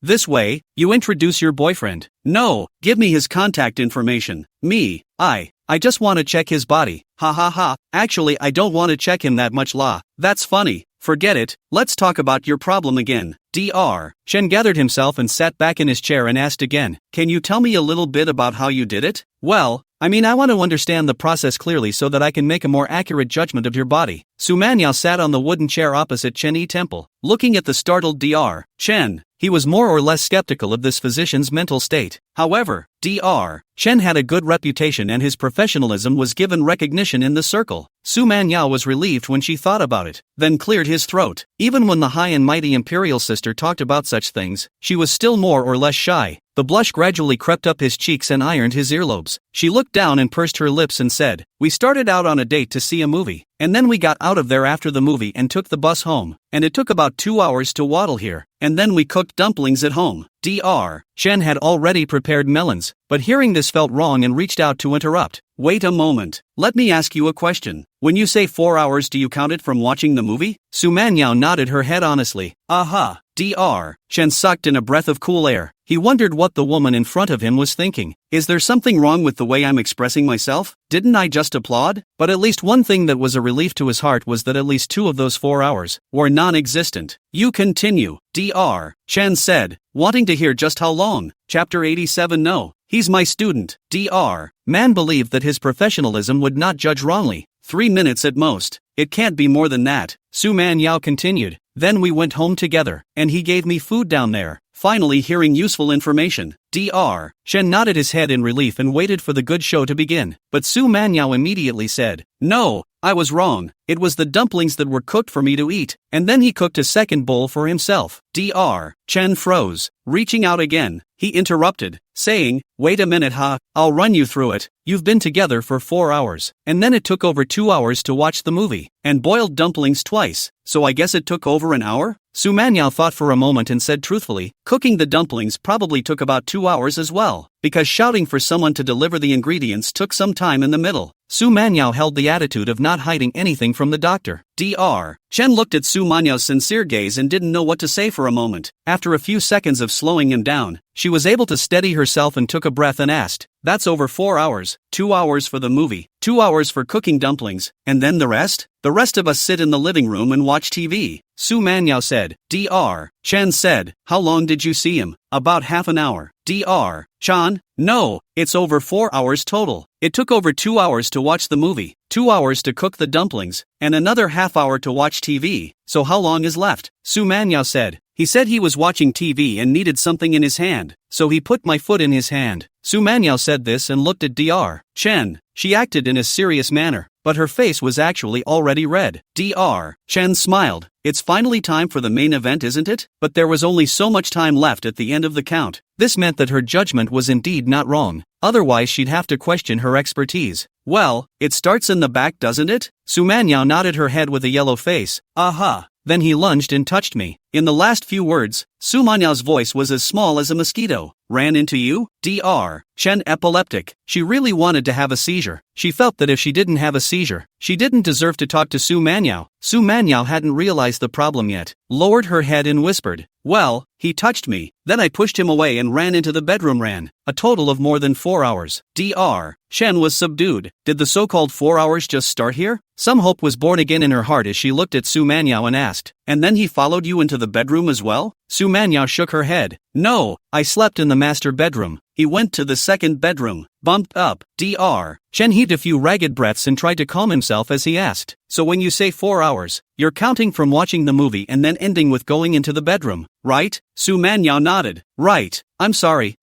This way, you introduce your boyfriend." "No, give me his contact information." "Me, I just want to check his body." "Ha ha ha, actually I don't want to check him that much la. That's funny. Forget it, let's talk about your problem again." Dr. Chen gathered himself and sat back in his chair and asked again, "Can you tell me a little bit about how you did it?" "Well, I want to understand the process clearly so that I can make a more accurate judgment of your body." Su Manyao sat on the wooden chair opposite Chen Yi Temple, looking at the startled Dr. Chen. He was more or less skeptical of this physician's mental state. However, Dr. Chen had a good reputation and his professionalism was given recognition in the circle. Su Manyao was relieved when she thought about it, then cleared his throat. Even when the high and mighty imperial sister talked about such things, she was still more or less shy. The blush gradually crept up his cheeks and ironed his earlobes. She looked down and pursed her lips and said, "We started out on a date to see a movie, and then we got out of there after the movie and took the bus home, and it took about 2 hours to waddle here, and then we cooked dumplings at home." Dr. Chen had already prepared melons, but hearing this felt wrong and reached out to interrupt. "Wait a moment, let me ask you a question. When you say 4 hours, do you count it from watching the movie?" Su Manyao nodded her head honestly. "Aha." Dr. Chen sucked in a breath of cool air. He wondered what the woman in front of him was thinking. Is there something wrong with the way I'm expressing myself? Didn't I just applaud? But at least one thing that was a relief to his heart was that at least 2 of those 4 hours were non-existent. "You continue," Dr. Chen said, wanting to hear just how long. Chapter 87. No, he's my student. Dr. Man believed that his professionalism would not judge wrongly. 3 minutes at most. It can't be more than that. Su Manyao continued. "Then we went home together, and he gave me food down there." Finally hearing useful information, Dr. Shen nodded his head in relief and waited for the good show to begin, but Su Manyao immediately said, "No, I was wrong. It was the dumplings that were cooked for me to eat," and then he cooked a second bowl for himself. Dr. Chen froze. Reaching out again, he interrupted, saying, "Wait a minute, I'll run you through it. You've been together for 4 hours, and then it took over 2 hours to watch the movie, and boiled dumplings twice, so I guess it took over an hour?" Su Manyao thought for a moment and said truthfully, "Cooking the dumplings probably took about 2 hours as well, because shouting for someone to deliver the ingredients took some time in the middle." Su Manyao held the attitude of not hiding anything from the doctor. Dr. Chen looked at Su Manyao's sincere gaze and didn't know what to say for a moment. After a few seconds of slowing him down, she was able to steady herself and took a breath and asked, "That's over 4 hours, 2 hours for the movie, 2 hours for cooking dumplings, and then the rest? The rest of us sit in the living room and watch TV." Su Manyao said. Dr. Chen said, "How long did you see him?" "About half an hour." Dr. Chan, "No, it's over 4 hours total. It took over 2 hours to watch the movie, 2 hours to cook the dumplings, and another half hour to watch TV, so how long is left?" Su Manyao said, "He said he was watching TV and needed something in his hand, so he put my foot in his hand." Su Manyao said this and looked at Dr. Chen. She acted in a serious manner, but her face was actually already red. Dr. Chen smiled. "It's finally time for the main event, isn't it?" But there was only so much time left at the end of the count. This meant that her judgment was indeed not wrong, otherwise she'd have to question her expertise. "Well, it starts in the back, doesn't it?" Su Manyao nodded her head with a yellow face. "Aha. Then he lunged and touched me." In the last few words, Su Manyao's voice was as small as a mosquito. "Ran into you?" Dr. Chen epileptic. She really wanted to have a seizure. She felt that if she didn't have a seizure, she didn't deserve to talk to Su Manyao. Su Manyao hadn't realized the problem yet, lowered her head and whispered, "Well, he touched me, then I pushed him away and ran into the bedroom. Ran. A total of more than 4 hours. Dr. Chen was subdued. Did the so-called 4 hours just start here? Some hope was born again in her heart as she looked at Su Manyao and asked, "And then he followed you into the bedroom as well?" Su Manyao shook her head. "No, I slept in the master bedroom. He went to the second bedroom." Bumped up. Dr. Chen heaved a few ragged breaths and tried to calm himself as he asked, "So when you say 4 hours, you're counting from watching the movie and then ending with going into the bedroom, right?" Su Manyao nodded. "Right. I'm sorry.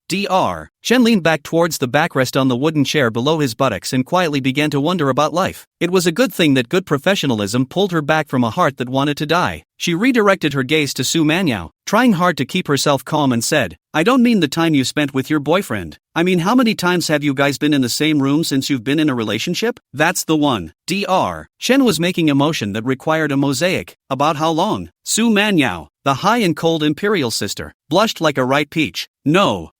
Dr. Chen leaned back towards the backrest on the wooden chair below his buttocks and quietly began to wonder about life. It was a good thing that good professionalism pulled her back from a heart that wanted to die. She redirected her gaze to Su Manyao, trying hard to keep herself calm, and said, "I don't mean the time you spent with your boyfriend. I mean, how many times have you guys been in the same room since you've been in a relationship?" "That's the one." Dr. Chen was making a motion that required a mosaic. "About how long?" Su Manyao, the high and cold imperial sister, blushed like a ripe peach. No.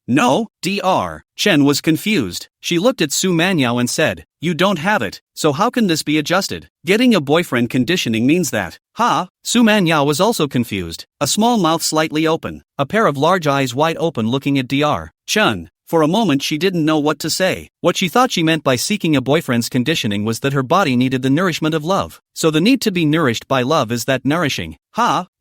Dr. Chen was confused. She looked at Su Manyao and said, "You don't have it, so how can this be adjusted? Getting a boyfriend conditioning means that." Su Manyao was also confused, a small mouth slightly open, a pair of large eyes wide open looking at Dr. Chen. For a moment she didn't know what to say. What she thought she meant by seeking a boyfriend's conditioning was that her body needed the nourishment of love. So the need to be nourished by love is that nourishing.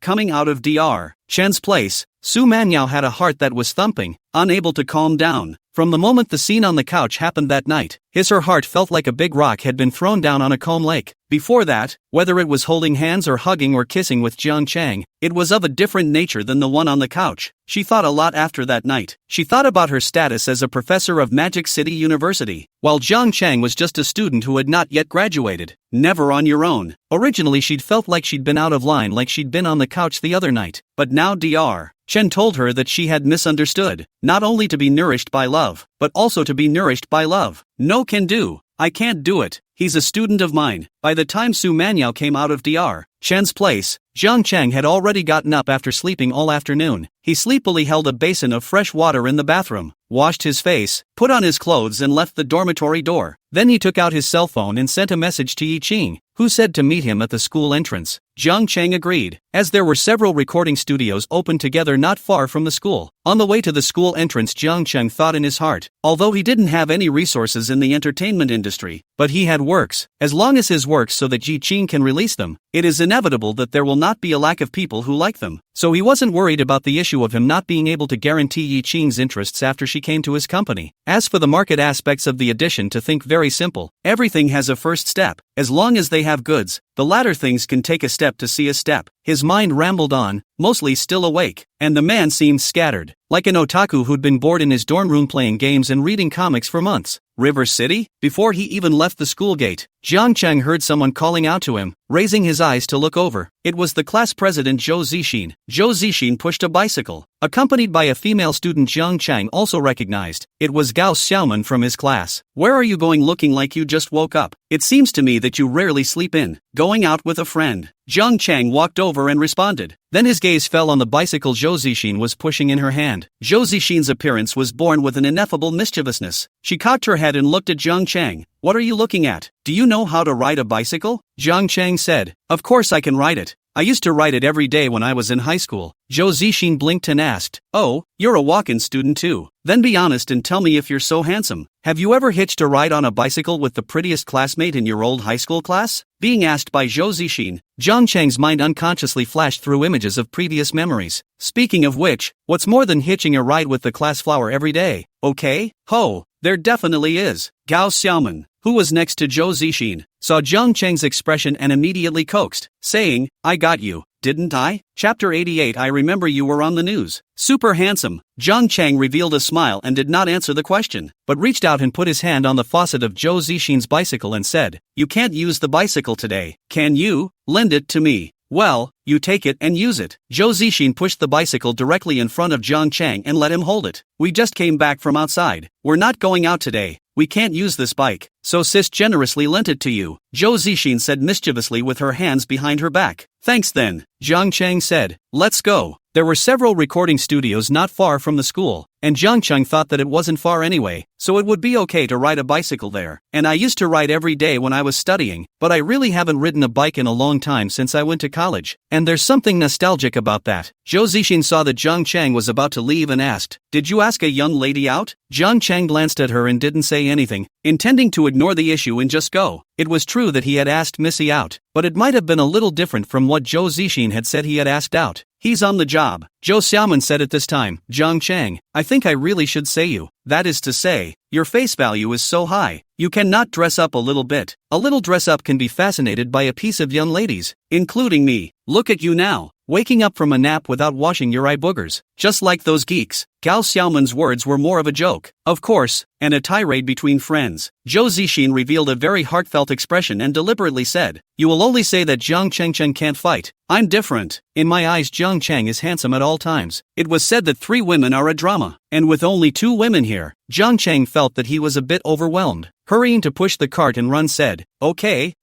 Coming out of Dr. Chen's place, Su Manyao had a heart that was thumping, unable to calm down. From the moment the scene on the couch happened that night, her heart felt like a big rock had been thrown down on a calm lake. Before that, whether it was holding hands or hugging or kissing with Jiang Chang, it was of a different nature than the one on the couch. She thought a lot after that night. She thought about her status as a professor of Magic City University, while Jiang Chang was just a student who had not yet graduated. Never on your own. Originally she'd felt like she'd been out of line, like she'd been on the couch the other night. But now Dr. Chen told her that she had misunderstood, not only to be nourished by love, but also to be nourished by love. "No can do. I can't do it. He's a student of mine." By the time Su Manyao came out of Dr. Chen's place, Jiang Chang had already gotten up after sleeping all afternoon. He sleepily held a basin of fresh water in the bathroom, washed his face, put on his clothes and left the dormitory door. Then he took out his cell phone and sent a message to Yi Qing, who said to meet him at the school entrance. Jiang Chang agreed, as there were several recording studios open together not far from the school. On the way to the school entrance, Jiang Chang thought in his heart, although he didn't have any resources in the entertainment industry, but he had works. As long as his works so that Yi Qing can release them, it is inevitable that there will not be a lack of people who like them. So he wasn't worried about the issue of him not being able to guarantee Yi Qing's interests after she she came to his company. As for the market aspects of the addition, to think very simple. Everything has a first step. As long as they have goods, the latter things can take a step to see a step. His mind rambled on, mostly still awake, and the man seemed scattered, like an otaku who'd been bored in his dorm room playing games and reading comics for months. River City? Before he even left the school gate, Jiang Cheng heard someone calling out to him, raising his eyes to look over. It was the class president Zhou Zixin. Zhou Zixin pushed a bicycle, accompanied by a female student Jiang Cheng also recognized. It was Gao Xiaoman from his class. Where are you going looking like you just woke up? It seems to me that you rarely sleep in. Going out with a friend. Jiang Cheng walked over and responded. Then his gaze fell on the bicycle Zhou Zixin was pushing in her hand. Zhou Zixin's appearance was born with an ineffable mischievousness. She cocked her head and looked at Jiang Cheng. What are you looking at? Do you know how to ride a bicycle? Jiang Cheng said. Of course I can ride it. I used to ride it every day when I was in high school. Zhou Zixin blinked and asked, oh, you're a walk-in student too? Then be honest and tell me if you're so handsome. Have you ever hitched a ride on a bicycle with the prettiest classmate in your old high school class? Being asked by Zhou Zixin, Jiang Cheng's mind unconsciously flashed through images of previous memories. Speaking of which, what's more than hitching a ride with the class flower every day? Okay, ho, there definitely is. Gao Xiaoman, who was next to Zhou Zixin, saw Jiang Cheng's expression and immediately coaxed, saying, I got you, didn't I? Chapter 88. I remember you were on the news. Super handsome. Jiang Cheng revealed a smile and did not answer the question, but reached out and put his hand on the faucet of Zhou Zixin's bicycle and said, you can't use the bicycle today, can you? Lend it to me. Well, you take it and use it. Zhou Zixin pushed the bicycle directly in front of Jiang Cheng and let him hold it. We just came back from outside. We're not going out today. We can't use this bike, so sis generously lent it to you. Zhou Zixin said mischievously with her hands behind her back. Thanks then, Jiang Cheng said. Let's go. There were several recording studios not far from the school, and Jiang Cheng thought that it wasn't far anyway, so it would be okay to ride a bicycle there. And I used to ride every day when I was studying, but I really haven't ridden a bike in a long time since I went to college, and there's something nostalgic about that. Zhou Zixin saw that Jiang Cheng was about to leave and asked, did you ask a young lady out? Jiang Cheng glanced at her and didn't say anything, intending to ignore the issue and just go. It was true that he had asked Missy out, but it might have been a little different from what Zhou Zixin had said he had asked out. He's on the job, Zhou Xiaoman said at this time. Jiang Cheng, I think I really should say you. That is to say, your face value is so high. You cannot dress up a little bit. A little dress up can be fascinated by a piece of young ladies, including me. Look at you now, waking up from a nap without washing your eye boogers, just like those geeks. Gao Xiaoman's words were more of a joke, of course, and a tirade between friends. Zhou Zixin revealed a very heartfelt expression and deliberately said, you will only say that Jiang Cheng can't fight. I'm different. In my eyes Jiang Cheng is handsome at all times. It was said that 3 women are a drama, and with only 2 women here, Jiang Cheng felt that he was a bit overwhelmed. Hurrying to push the cart and run said, okay,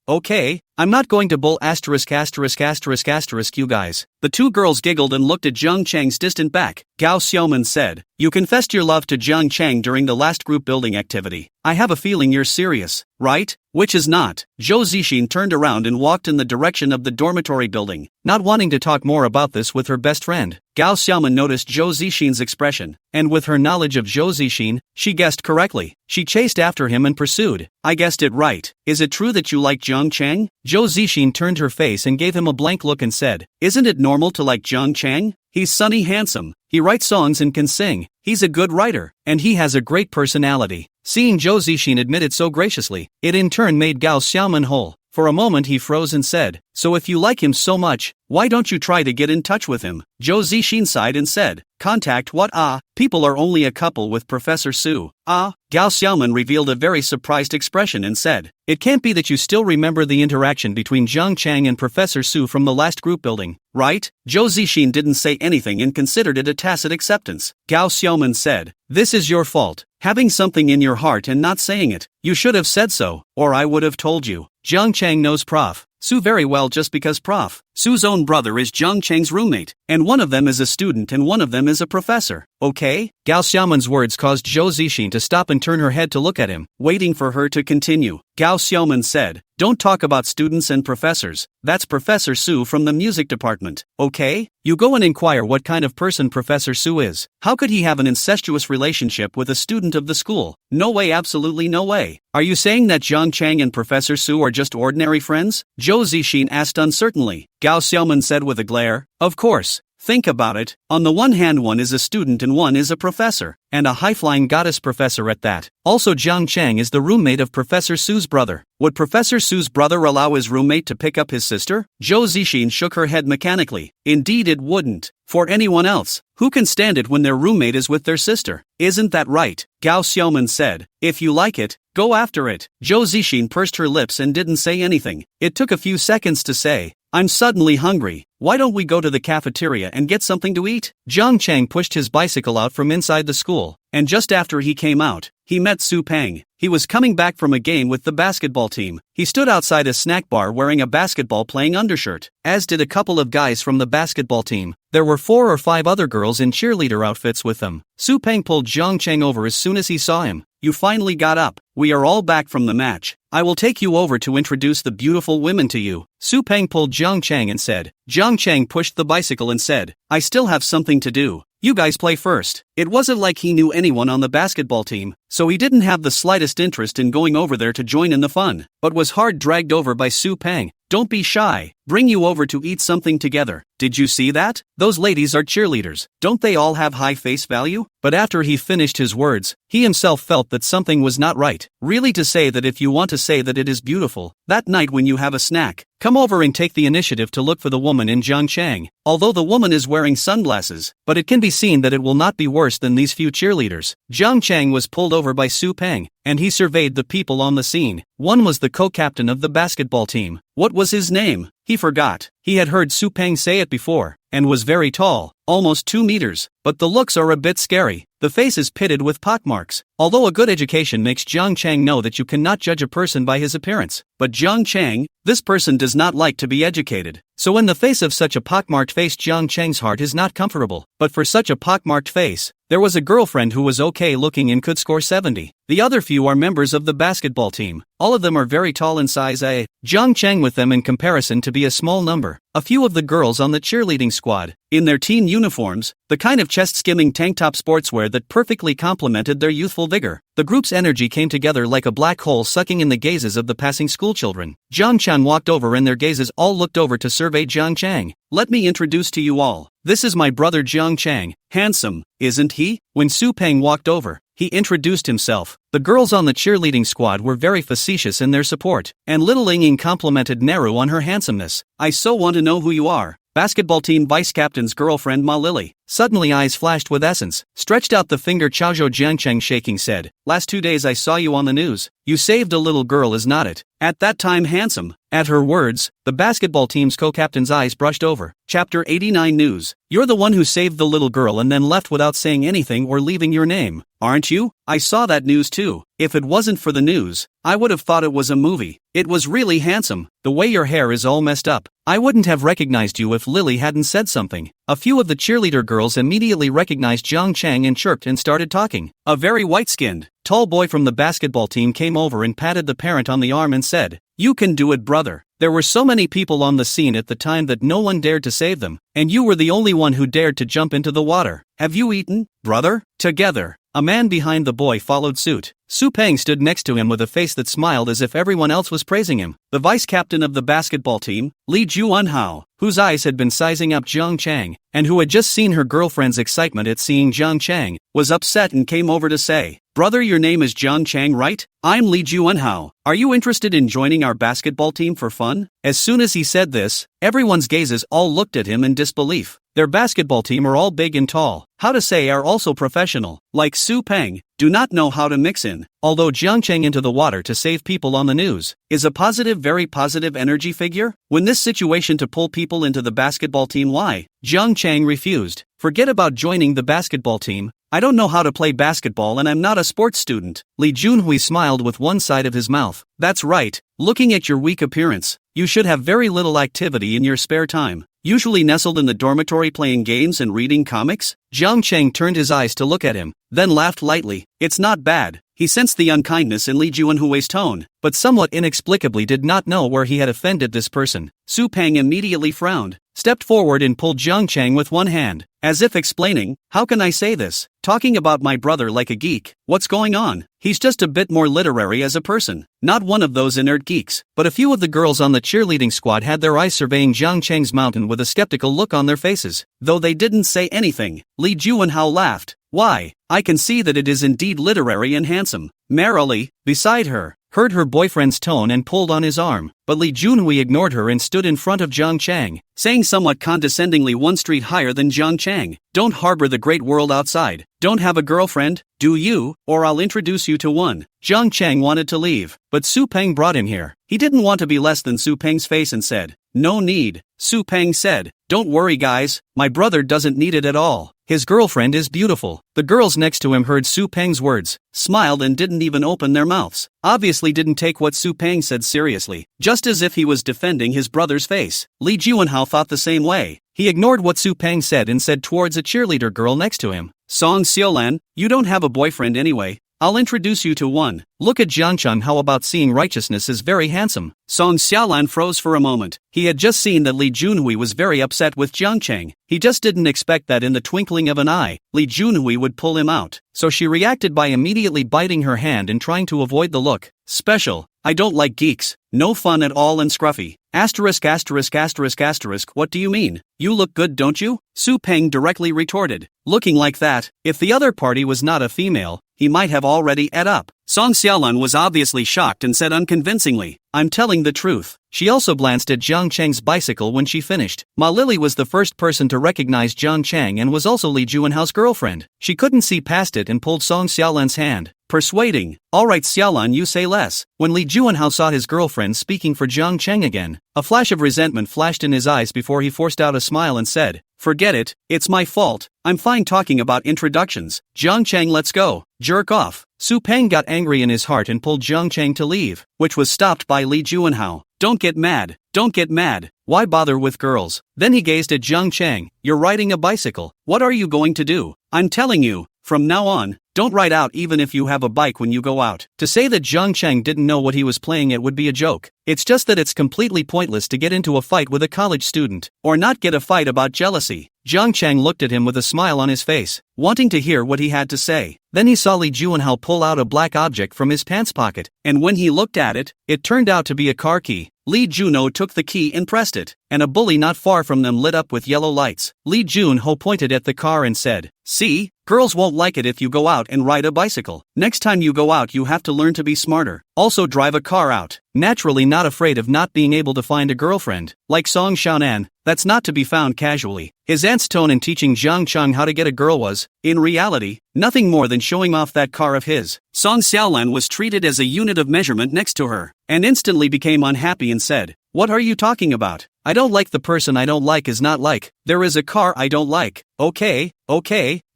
I'm not going to bull asterisk you guys. The 2 girls giggled and looked at Jiang Cheng's distant back. Gao Xiaoman said, you confessed your love to Jiang Cheng during the last group building activity. I have a feeling you're serious, right? Which is not. Zhou Zixin turned around and walked in the direction of the dormitory building, not wanting to talk more about this with her best friend. Gao Xiaoman noticed Zhou Zixin's expression, and with her knowledge of Zhou Zixin, she guessed correctly. She chased after him and pursued. I guessed it right. Is it true that you like Jiang Cheng? Zhou Zixin turned her face and gave him a blank look and said, isn't it normal to like Jiang Cheng? He's sunny handsome, he writes songs and can sing, he's a good writer, and he has a great personality. Seeing Zhou Zixin admit it so graciously, it in turn made Gao Xiaoman whole. For a moment he froze and said, so if you like him so much, why don't you try to get in touch with him? Zhou Zixin sighed and said, contact what? People are only a couple with Professor Su. Gao Xiaoman revealed a very surprised expression and said, it can't be that you still remember the interaction between Jiang Cheng and Professor Su from the last group building, right? Zhou Zixin didn't say anything and considered it a tacit acceptance. Gao Xiaoman said, this is your fault, having something in your heart and not saying it. You should have said so, or I would have told you. Jiang Cheng knows Prof. Su very well just because Prof. Su's own brother is Jiang Cheng's roommate, and one of them is a student and one of them is a professor, okay? Gao Xiaoman's words caused Zhou Zixin to stop and turn her head to look at him, waiting for her to continue. Gao Xiaoman said, don't talk about students and professors, that's Professor Su from the music department, okay? You go and inquire what kind of person Professor Su is. How could he have an incestuous relationship with a student of the school? No way, absolutely no way. Are you saying that Jiang Cheng and Professor Su are just ordinary friends? Zhou Zixin asked uncertainly. Gao Xiaoman said with a glare, of course. Think about it, on the one hand one is a student and one is a professor, and a high-flying goddess professor at that. Also Jiang Chang is the roommate of Professor Su's brother. Would Professor Su's brother allow his roommate to pick up his sister? Zhou Zixin shook her head mechanically. Indeed it wouldn't. For anyone else, who can stand it when their roommate is with their sister? Isn't that right? Gao Xiaoman said. If you like it, go after it. Zhou Zixin pursed her lips and didn't say anything. It took a few seconds to say, I'm suddenly hungry. Why don't we go to the cafeteria and get something to eat? Jiang Chang pushed his bicycle out from inside the school, and just after he came out, he met Su Peng. He was coming back from a game with the basketball team. He stood outside a snack bar wearing a basketball-playing undershirt, as did a couple of guys from the basketball team. There were 4 or 5 other girls in cheerleader outfits with them. Su Peng pulled Jiang Chang over as soon as he saw him. You finally got up. We are all back from the match. I will take you over to introduce the beautiful women to you. Su Peng pulled Jiang Chang and said. Jiang Chang pushed the bicycle and said, I still have something to do. You guys play first. It wasn't like he knew anyone on the basketball team, so he didn't have the slightest interest in going over there to join in the fun, but was hard dragged over by Su Peng. Don't be shy. Bring you over to eat something together. Did you see that? Those ladies are cheerleaders. Don't they all have high face value? But after he finished his words, he himself felt that something was not right. Really, to say that if you want to say that it is beautiful, that night when you have a snack, come over and take the initiative to look for the woman in Jiang Chang. Although the woman is wearing sunglasses, but it can be seen that it will not be worse than these few cheerleaders. Jiang Chang was pulled over by Su Peng, and he surveyed the people on the scene. One was the co-captain of the basketball team. What was his name? He forgot. He had heard Su Peng say it before, and was very tall, almost 2 meters, but the looks are a bit scary. The face is pitted with pockmarks. Although a good education makes Jiang Chang know that you cannot judge a person by his appearance, but Jiang Chang, this person does not like to be educated. So in the face of such a pockmarked face, Jiang Chang's heart is not comfortable. But for such a pockmarked face, there was a girlfriend who was okay looking and could score 70. The other few are members of the basketball team. All of them are very tall in size A. Jiang Chang with them in comparison to be a small number. A few of the girls on the cheerleading squad, in their teen uniforms, the kind of chest-skimming tank top sportswear that perfectly complemented their youthful vigor. The group's energy came together like a black hole sucking in the gazes of the passing schoolchildren. Jiang Chang walked over and their gazes all looked over to survey Jiang Chang. Let me introduce to you all. This is my brother Jiang Chang. Handsome, isn't he? When Su Peng walked over, he introduced himself. The girls on the cheerleading squad were very facetious in their support, and little Ying complimented Neru on her handsomeness. I so want to know who you are. Basketball team vice captain's girlfriend Ma Lily. Suddenly eyes flashed with essence, stretched out the finger. Chaozhou Jiangcheng shaking said, last 2 days I saw you on the news. You saved a little girl, is not it? At that time handsome. At her words, the basketball team's co-captain's eyes brushed over. Chapter 89 News. You're the one who saved the little girl and then left without saying anything or leaving your name, aren't you? I saw that news too. If it wasn't for the news, I would have thought it was a movie. It was really handsome. The way your hair is all messed up. I wouldn't have recognized you if Lily hadn't said something. A few of the cheerleader girls immediately recognized Jiang Chang and chirped and started talking. A very white-skinned, tall boy from the basketball team came over and patted the parent on the arm and said, you can do it, brother. There were so many people on the scene at the time that no one dared to save them, and you were the only one who dared to jump into the water. Have you eaten, brother? Together. A man behind the boy followed suit. Su Peng stood next to him with a face that smiled as if everyone else was praising him. The vice captain of the basketball team, Li Juanhao, whose eyes had been sizing up Jiang Chang, and who had just seen her girlfriend's excitement at seeing Jiang Chang, was upset and came over to say, brother, your name is Jiang Chang, right? I'm Li Juanhao. Are you interested in joining our basketball team for fun? As soon as he said this, everyone's gazes all looked at him in disbelief. Their basketball team are all big and tall, how to say are also professional, like Su Peng, do not know how to mix in. Although Jiang Chang into the water to save people on the news, is a positive, very positive energy figure. When this situation to pull people into the basketball team, why? Jiang Chang refused. Forget about joining the basketball team. I don't know how to play basketball and I'm not a sports student. Li Junhui smiled with one side of his mouth. That's right, looking at your weak appearance, you should have very little activity in your spare time. Usually nestled in the dormitory playing games and reading comics? Jiang Chang turned his eyes to look at him, then laughed lightly. It's not bad. He sensed the unkindness in Li Juanhui's tone, but somewhat inexplicably did not know where he had offended this person. Su Peng immediately frowned, stepped forward and pulled Jiang Chang with one hand. as if explaining, how can I say this? Talking about my brother like a geek, what's going on? He's just a bit more literary as a person, not one of those inert geeks. But a few of the girls on the cheerleading squad had their eyes surveying Jiang Chang's mountain with a skeptical look on their faces. Though they didn't say anything, Li Juanhao laughed. Why, I can see that it is indeed literary and handsome. Merrily, beside her, heard her boyfriend's tone and pulled on his arm, but Li Junhui ignored her and stood in front of Jiang Chang, saying somewhat condescendingly one street higher than Jiang Chang, don't harbor the great world outside. Don't have a girlfriend, do you, or I'll introduce you to one. Jiang Chang wanted to leave, but Su Peng brought him here. He didn't want to be less than Su Peng's face and said, no need. Su Peng said, don't worry guys, my brother doesn't need it at all. His girlfriend is beautiful. The girls next to him heard Su Peng's words, smiled and didn't even open their mouths. Obviously didn't take what Su Peng said seriously, just as if he was defending his brother's face. Li Juanhao thought the same way. He ignored what Su Peng said and said towards a cheerleader girl next to him, Song Xiaolan, you don't have a boyfriend anyway. I'll introduce you to one. Look at Jiangcheng, how about seeing righteousness is very handsome. Song Xiaolan froze for a moment. He had just seen that Li Junhui was very upset with Jiangcheng. He just didn't expect that in the twinkling of an eye, Li Junhui would pull him out. So she reacted by immediately biting her hand and trying to avoid the look. Special. I don't like geeks. No fun at all and scruffy. Asterisk asterisk asterisk asterisk, what do you mean? You look good, don't you? Su Peng directly retorted. Looking like that, if the other party was not a female, he might have already ate up. Song Xiaolan was obviously shocked and said unconvincingly, I'm telling the truth. She also glanced at Jiang Cheng's bicycle when she finished. Ma Lily was the first person to recognize Jiang Cheng and was also Li Juanhao's girlfriend. She couldn't see past it and pulled Song Xiaolan's hand, persuading. Alright Xiaolan, you say less. When Li Juanhao saw his girlfriend speaking for Jiang Cheng again, a flash of resentment flashed in his eyes before he forced out a smile and said, forget it, it's my fault. I'm fine talking about introductions. Jiang Cheng, let's go. Jerk off. Su Peng got angry in his heart and pulled Jiang Cheng to leave, which was stopped by Li Juanhao. Don't get mad. Don't get mad. Why bother with girls? Then he gazed at Jiang Cheng. You're riding a bicycle. What are you going to do? I'm telling you, from now on, don't ride out even if you have a bike when you go out. To say that Jiang Cheng didn't know what he was playing at would be a joke. It's just that it's completely pointless to get into a fight with a college student, or not get a fight about jealousy. Jiang Cheng looked at him with a smile on his face, wanting to hear what he had to say. Then he saw Li Juanhao pull out a black object from his pants pocket, and when he looked at it, it turned out to be a car key. Li Junho took the key and pressed it, and a bully not far from them lit up with yellow lights. Li Junho pointed at the car and said, see, girls won't like it if you go out and ride a bicycle. Next time you go out you have to learn to be smarter. Also drive a car out. Naturally not afraid of not being able to find a girlfriend. Like Song Xiaonan, that's not to be found casually. His aunt's tone in teaching Jiang Cheng how to get a girl was, in reality, nothing more than showing off that car of his. Song Xiaolan was treated as a unit of measurement next to her, and instantly became unhappy and said, what are you talking about? I don't like the person I don't like is not like, there is a car I don't like. Okay,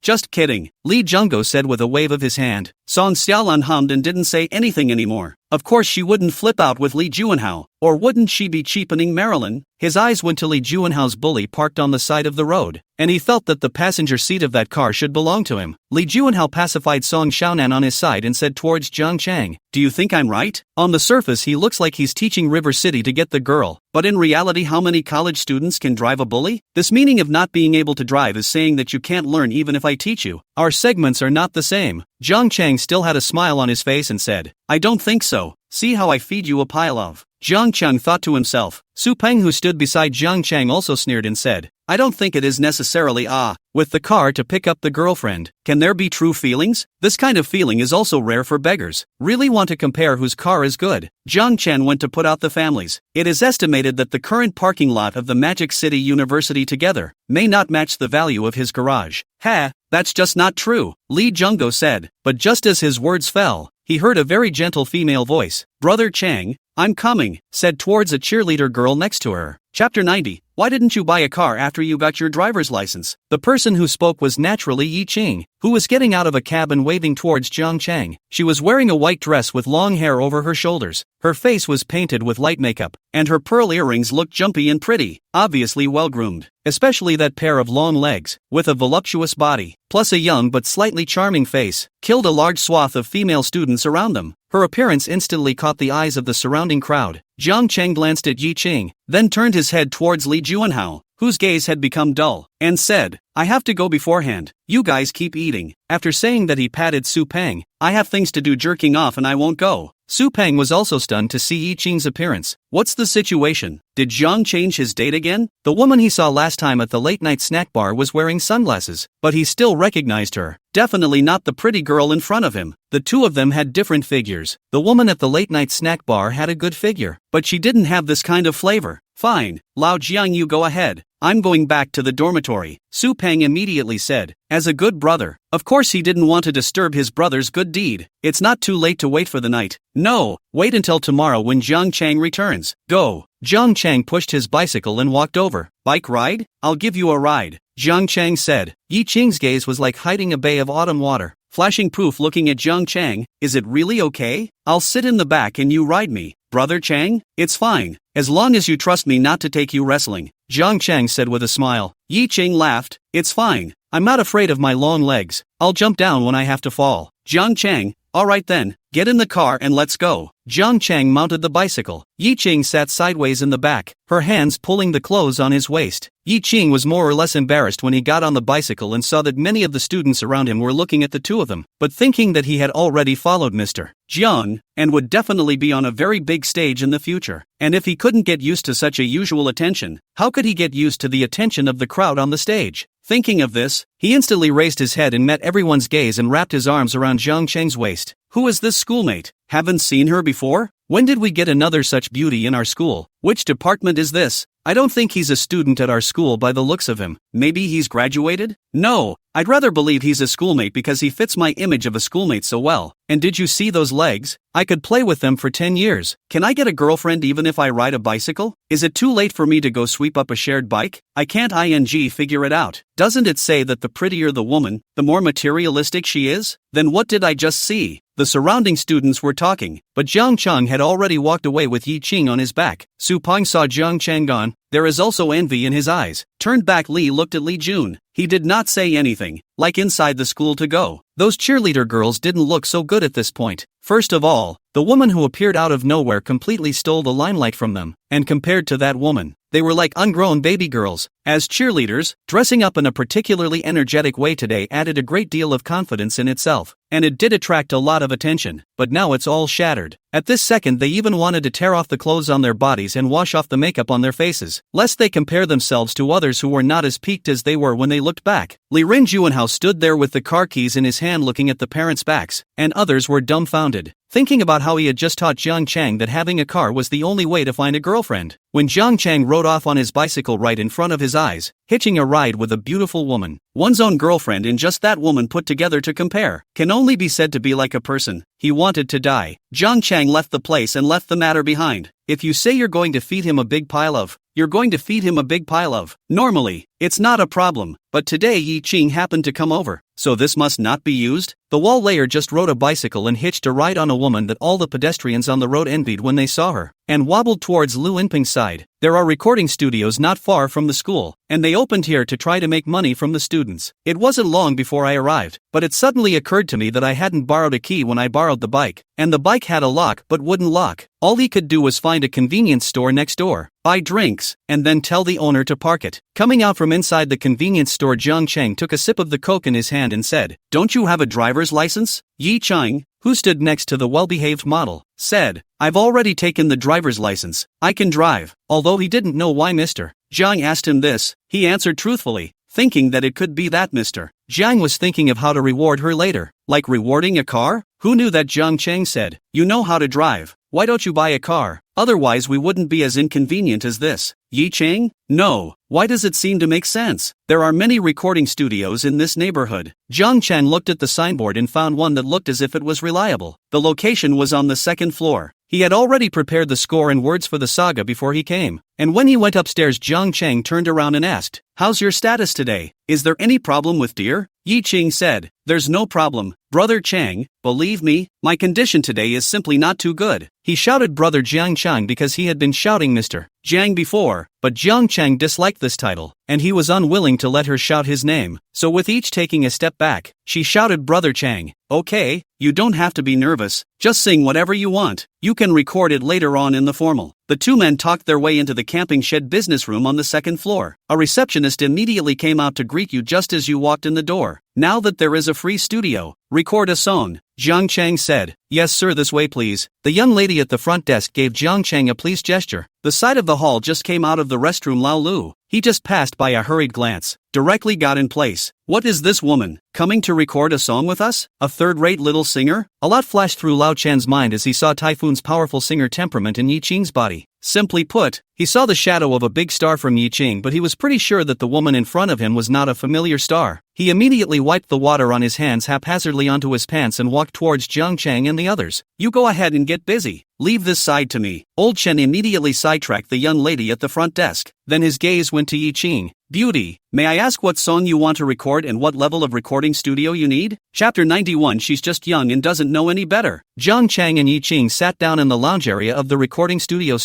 just kidding, Li Jungo said with a wave of his hand. Song Xiaolan hummed and didn't say anything anymore. Of course she wouldn't flip out with Li Juanhao, or wouldn't she be cheapening Marilyn? His eyes went to Li Juanhao's bully parked on the side of the road, and he felt that the passenger seat of that car should belong to him. Li Juanhao pacified Song Xiaonan on his side and said towards Jiang Cheng, do you think I'm right? On the surface he looks like he's teaching River City to get the girl, but in reality how many college students can drive a bully? This meaning of not being able to drive is saying that you can't learn even if I teach you. Our segments are not the same. Jiang Cheng still had a smile on his face and said, I don't think so. See how I feed you a pile of. Jiang Cheng thought to himself. Su Peng, who stood beside Jiang Cheng, also sneered and said, I don't think it is necessarily with the car to pick up the girlfriend. Can there be true feelings? This kind of feeling is also rare for beggars. Really want to compare whose car is good? Jiang Chen went to put out the families. It is estimated that the current parking lot of the Magic City University together may not match the value of his garage. That's just not true, Li Jungo said. But just as his words fell, he heard a very gentle female voice. Brother Chang, I'm coming, said towards a cheerleader girl next to her. Chapter 90. Why didn't you buy a car after you got your driver's license? The person who spoke was naturally Yi Qing, who was getting out of a cab and waving towards Jiang Cheng. She was wearing a white dress with long hair over her shoulders. Her face was painted with light makeup, and her pearl earrings looked jumpy and pretty, obviously well-groomed. Especially that pair of long legs, with a voluptuous body, plus a young but slightly charming face, killed a large swath of female students around them. Her appearance instantly caught the eyes of the surrounding crowd. Jiang Cheng glanced at Yi Qing, then turned his head towards Li Juanhao, whose gaze had become dull, and said, I have to go beforehand, you guys keep eating. After saying that he patted Su Peng, I have things to do jerking off and I won't go. Su Peng was also stunned to see Yi Qing's appearance. What's the situation? Did Zhang change his date again? The woman he saw last time at the late-night snack bar was wearing sunglasses, but he still recognized her. Definitely not the pretty girl in front of him. The two of them had different figures. The woman at the late-night snack bar had a good figure, but she didn't have this kind of flavor. Fine, Lao Jiang, you go ahead. I'm going back to the dormitory, Su Peng immediately said, as a good brother. Of course he didn't want to disturb his brother's good deed. It's not too late to wait for the night. No, wait until tomorrow when Zhang Chang returns. Go. Zhang Chang pushed his bicycle and walked over. Bike ride? I'll give you a ride, Zhang Chang said. Yi Qing's gaze was like hiding a bay of autumn water. Flashing proof looking at Zhang Chang, is it really okay? I'll sit in the back and you ride me. Brother Chang? It's fine, as long as you trust me not to take you wrestling, Zhang Chang said with a smile. Yi Qing laughed. It's fine, I'm not afraid of my long legs. I'll jump down when I have to fall. Zhang Chang, alright then, get in the car and let's go. Zhang Chang mounted the bicycle. Yi Qing sat sideways in the back, her hands pulling the clothes on his waist. Yi Qing was more or less embarrassed when he got on the bicycle and saw that many of the students around him were looking at the two of them, but thinking that he had already followed Mr. Jiang, and would definitely be on a very big stage in the future. And if he couldn't get used to such a usual attention, how could he get used to the attention of the crowd on the stage? Thinking of this, he instantly raised his head and met everyone's gaze and wrapped his arms around Zhang Cheng's waist. Who is this schoolmate? Haven't seen her before? When did we get another such beauty in our school? Which department is this? I don't think he's a student at our school by the looks of him. Maybe he's graduated? No, I'd rather believe he's a schoolmate because he fits my image of a schoolmate so well. And did you see those legs? I could play with them for 10 years. Can I get a girlfriend even if I ride a bicycle? Is it too late for me to go sweep up a shared bike? I can't figure it out. Doesn't it say that the prettier the woman, the more materialistic she is? Then what did I just see? The surrounding students were talking, but Zhang Chang had already walked away with Yi Qing on his back. Su Peng saw Zhang Chang gone. There is also envy in his eyes. Turned back, Li looked at Li Jun. He did not say anything, like inside the school to go. Those cheerleader girls didn't look so good at this point. First of all, the woman who appeared out of nowhere completely stole the limelight from them, and compared to that woman, they were like ungrown baby girls. As cheerleaders, dressing up in a particularly energetic way today added a great deal of confidence in itself, and it did attract a lot of attention, but now it's all shattered. At this second they even wanted to tear off the clothes on their bodies and wash off the makeup on their faces, lest they compare themselves to others who were not as peaked as they were when they looked back. Li Ren-Juanhao stood there with the car keys in his hand looking at the parents' backs, and others were dumbfounded, thinking about how he had just taught Zhang Chang that having a car was the only way to find a girlfriend. When Zhang Chang rode off on his bicycle right in front of his eyes, hitching a ride with a beautiful woman, one's own girlfriend and just that woman put together to compare, can only be said to be like a person. He wanted to die. Zhang Chang left the place and left the matter behind. If you say you're going to feed him a big pile of, you're going to feed him a big pile of. Normally, it's not a problem, but today Yi Qing happened to come over, so this must not be used? The wall layer just rode a bicycle and hitched a ride on a woman that all the pedestrians on the road envied when they saw her, and wobbled towards Lu Inping's side. There are recording studios not far from the school, and they opened here to try to make money from the students. It wasn't long before I arrived, but it suddenly occurred to me that I hadn't borrowed a key when I borrowed the bike, and the bike had a lock but wouldn't lock. All he could do was find a convenience store next door, buy drinks, and then tell the owner to park it. Coming out from inside the convenience store, Zhang Cheng took a sip of the coke in his hand and said, "Don't you have a driver's license?" Yi Chang, who stood next to the well-behaved model, said, "I've already taken the driver's license. I can drive." Although he didn't know why Mr. Zhang asked him this, he answered truthfully, thinking that it could be that Mr. Zhang was thinking of how to reward her later. Like rewarding a car? Who knew that? Zhang Cheng said, "You know how to drive. Why don't you buy a car? Otherwise we wouldn't be as inconvenient as this." Yi Cheng? No. Why does it seem to make sense? There are many recording studios in this neighborhood. Zhang Chen looked at the signboard and found one that looked as if it was reliable. The location was on the second floor. He had already prepared the score and words for the saga before he came, and when he went upstairs, Zhang Cheng turned around and asked, "How's your status today? Is there any problem with deer?" Yi Ching said, "There's no problem, Brother Chang. Believe me, my condition today is simply not too good." He shouted Brother Jiang Chang because he had been shouting Mr. Jiang before, but Jiang Chang disliked this title, and he was unwilling to let her shout his name, so with each taking a step back, she shouted Brother Chang. "Okay, you don't have to be nervous, just sing whatever you want. You can record it later on in the formal." The two men talked their way into the camping shed business room on the second floor. A receptionist immediately came out to greet you just as you walked in the door. Now that there is a free studio, record a song, Jiang Chang said. Yes sir, this way please. The young lady at the front desk gave Jiang Chang a please gesture. The side of the hall just came out of the restroom Lao Lu. He just passed by a hurried glance, directly got in place. What is this woman, coming to record a song with us? A third-rate little singer? A lot flashed through Lao Chen's mind as he saw Typhoon's powerful singer temperament in Yi Qing's body. Simply put, he saw the shadow of a big star from Yi Qing, but he was pretty sure that the woman in front of him was not a familiar star. He immediately wiped the water on his hands haphazardly onto his pants and walked towards Jiang Chang and the others. You go ahead and get busy. Leave this side to me. Old Chen immediately sidetracked the young lady at the front desk. Then his gaze went to Yi Qing. Beauty, may I ask what song you want to record and what level of recording studio you need? Chapter 91. She's just young and doesn't know any better. Jiang Chang and Yi Qing sat down in the lounge area of the recording studio,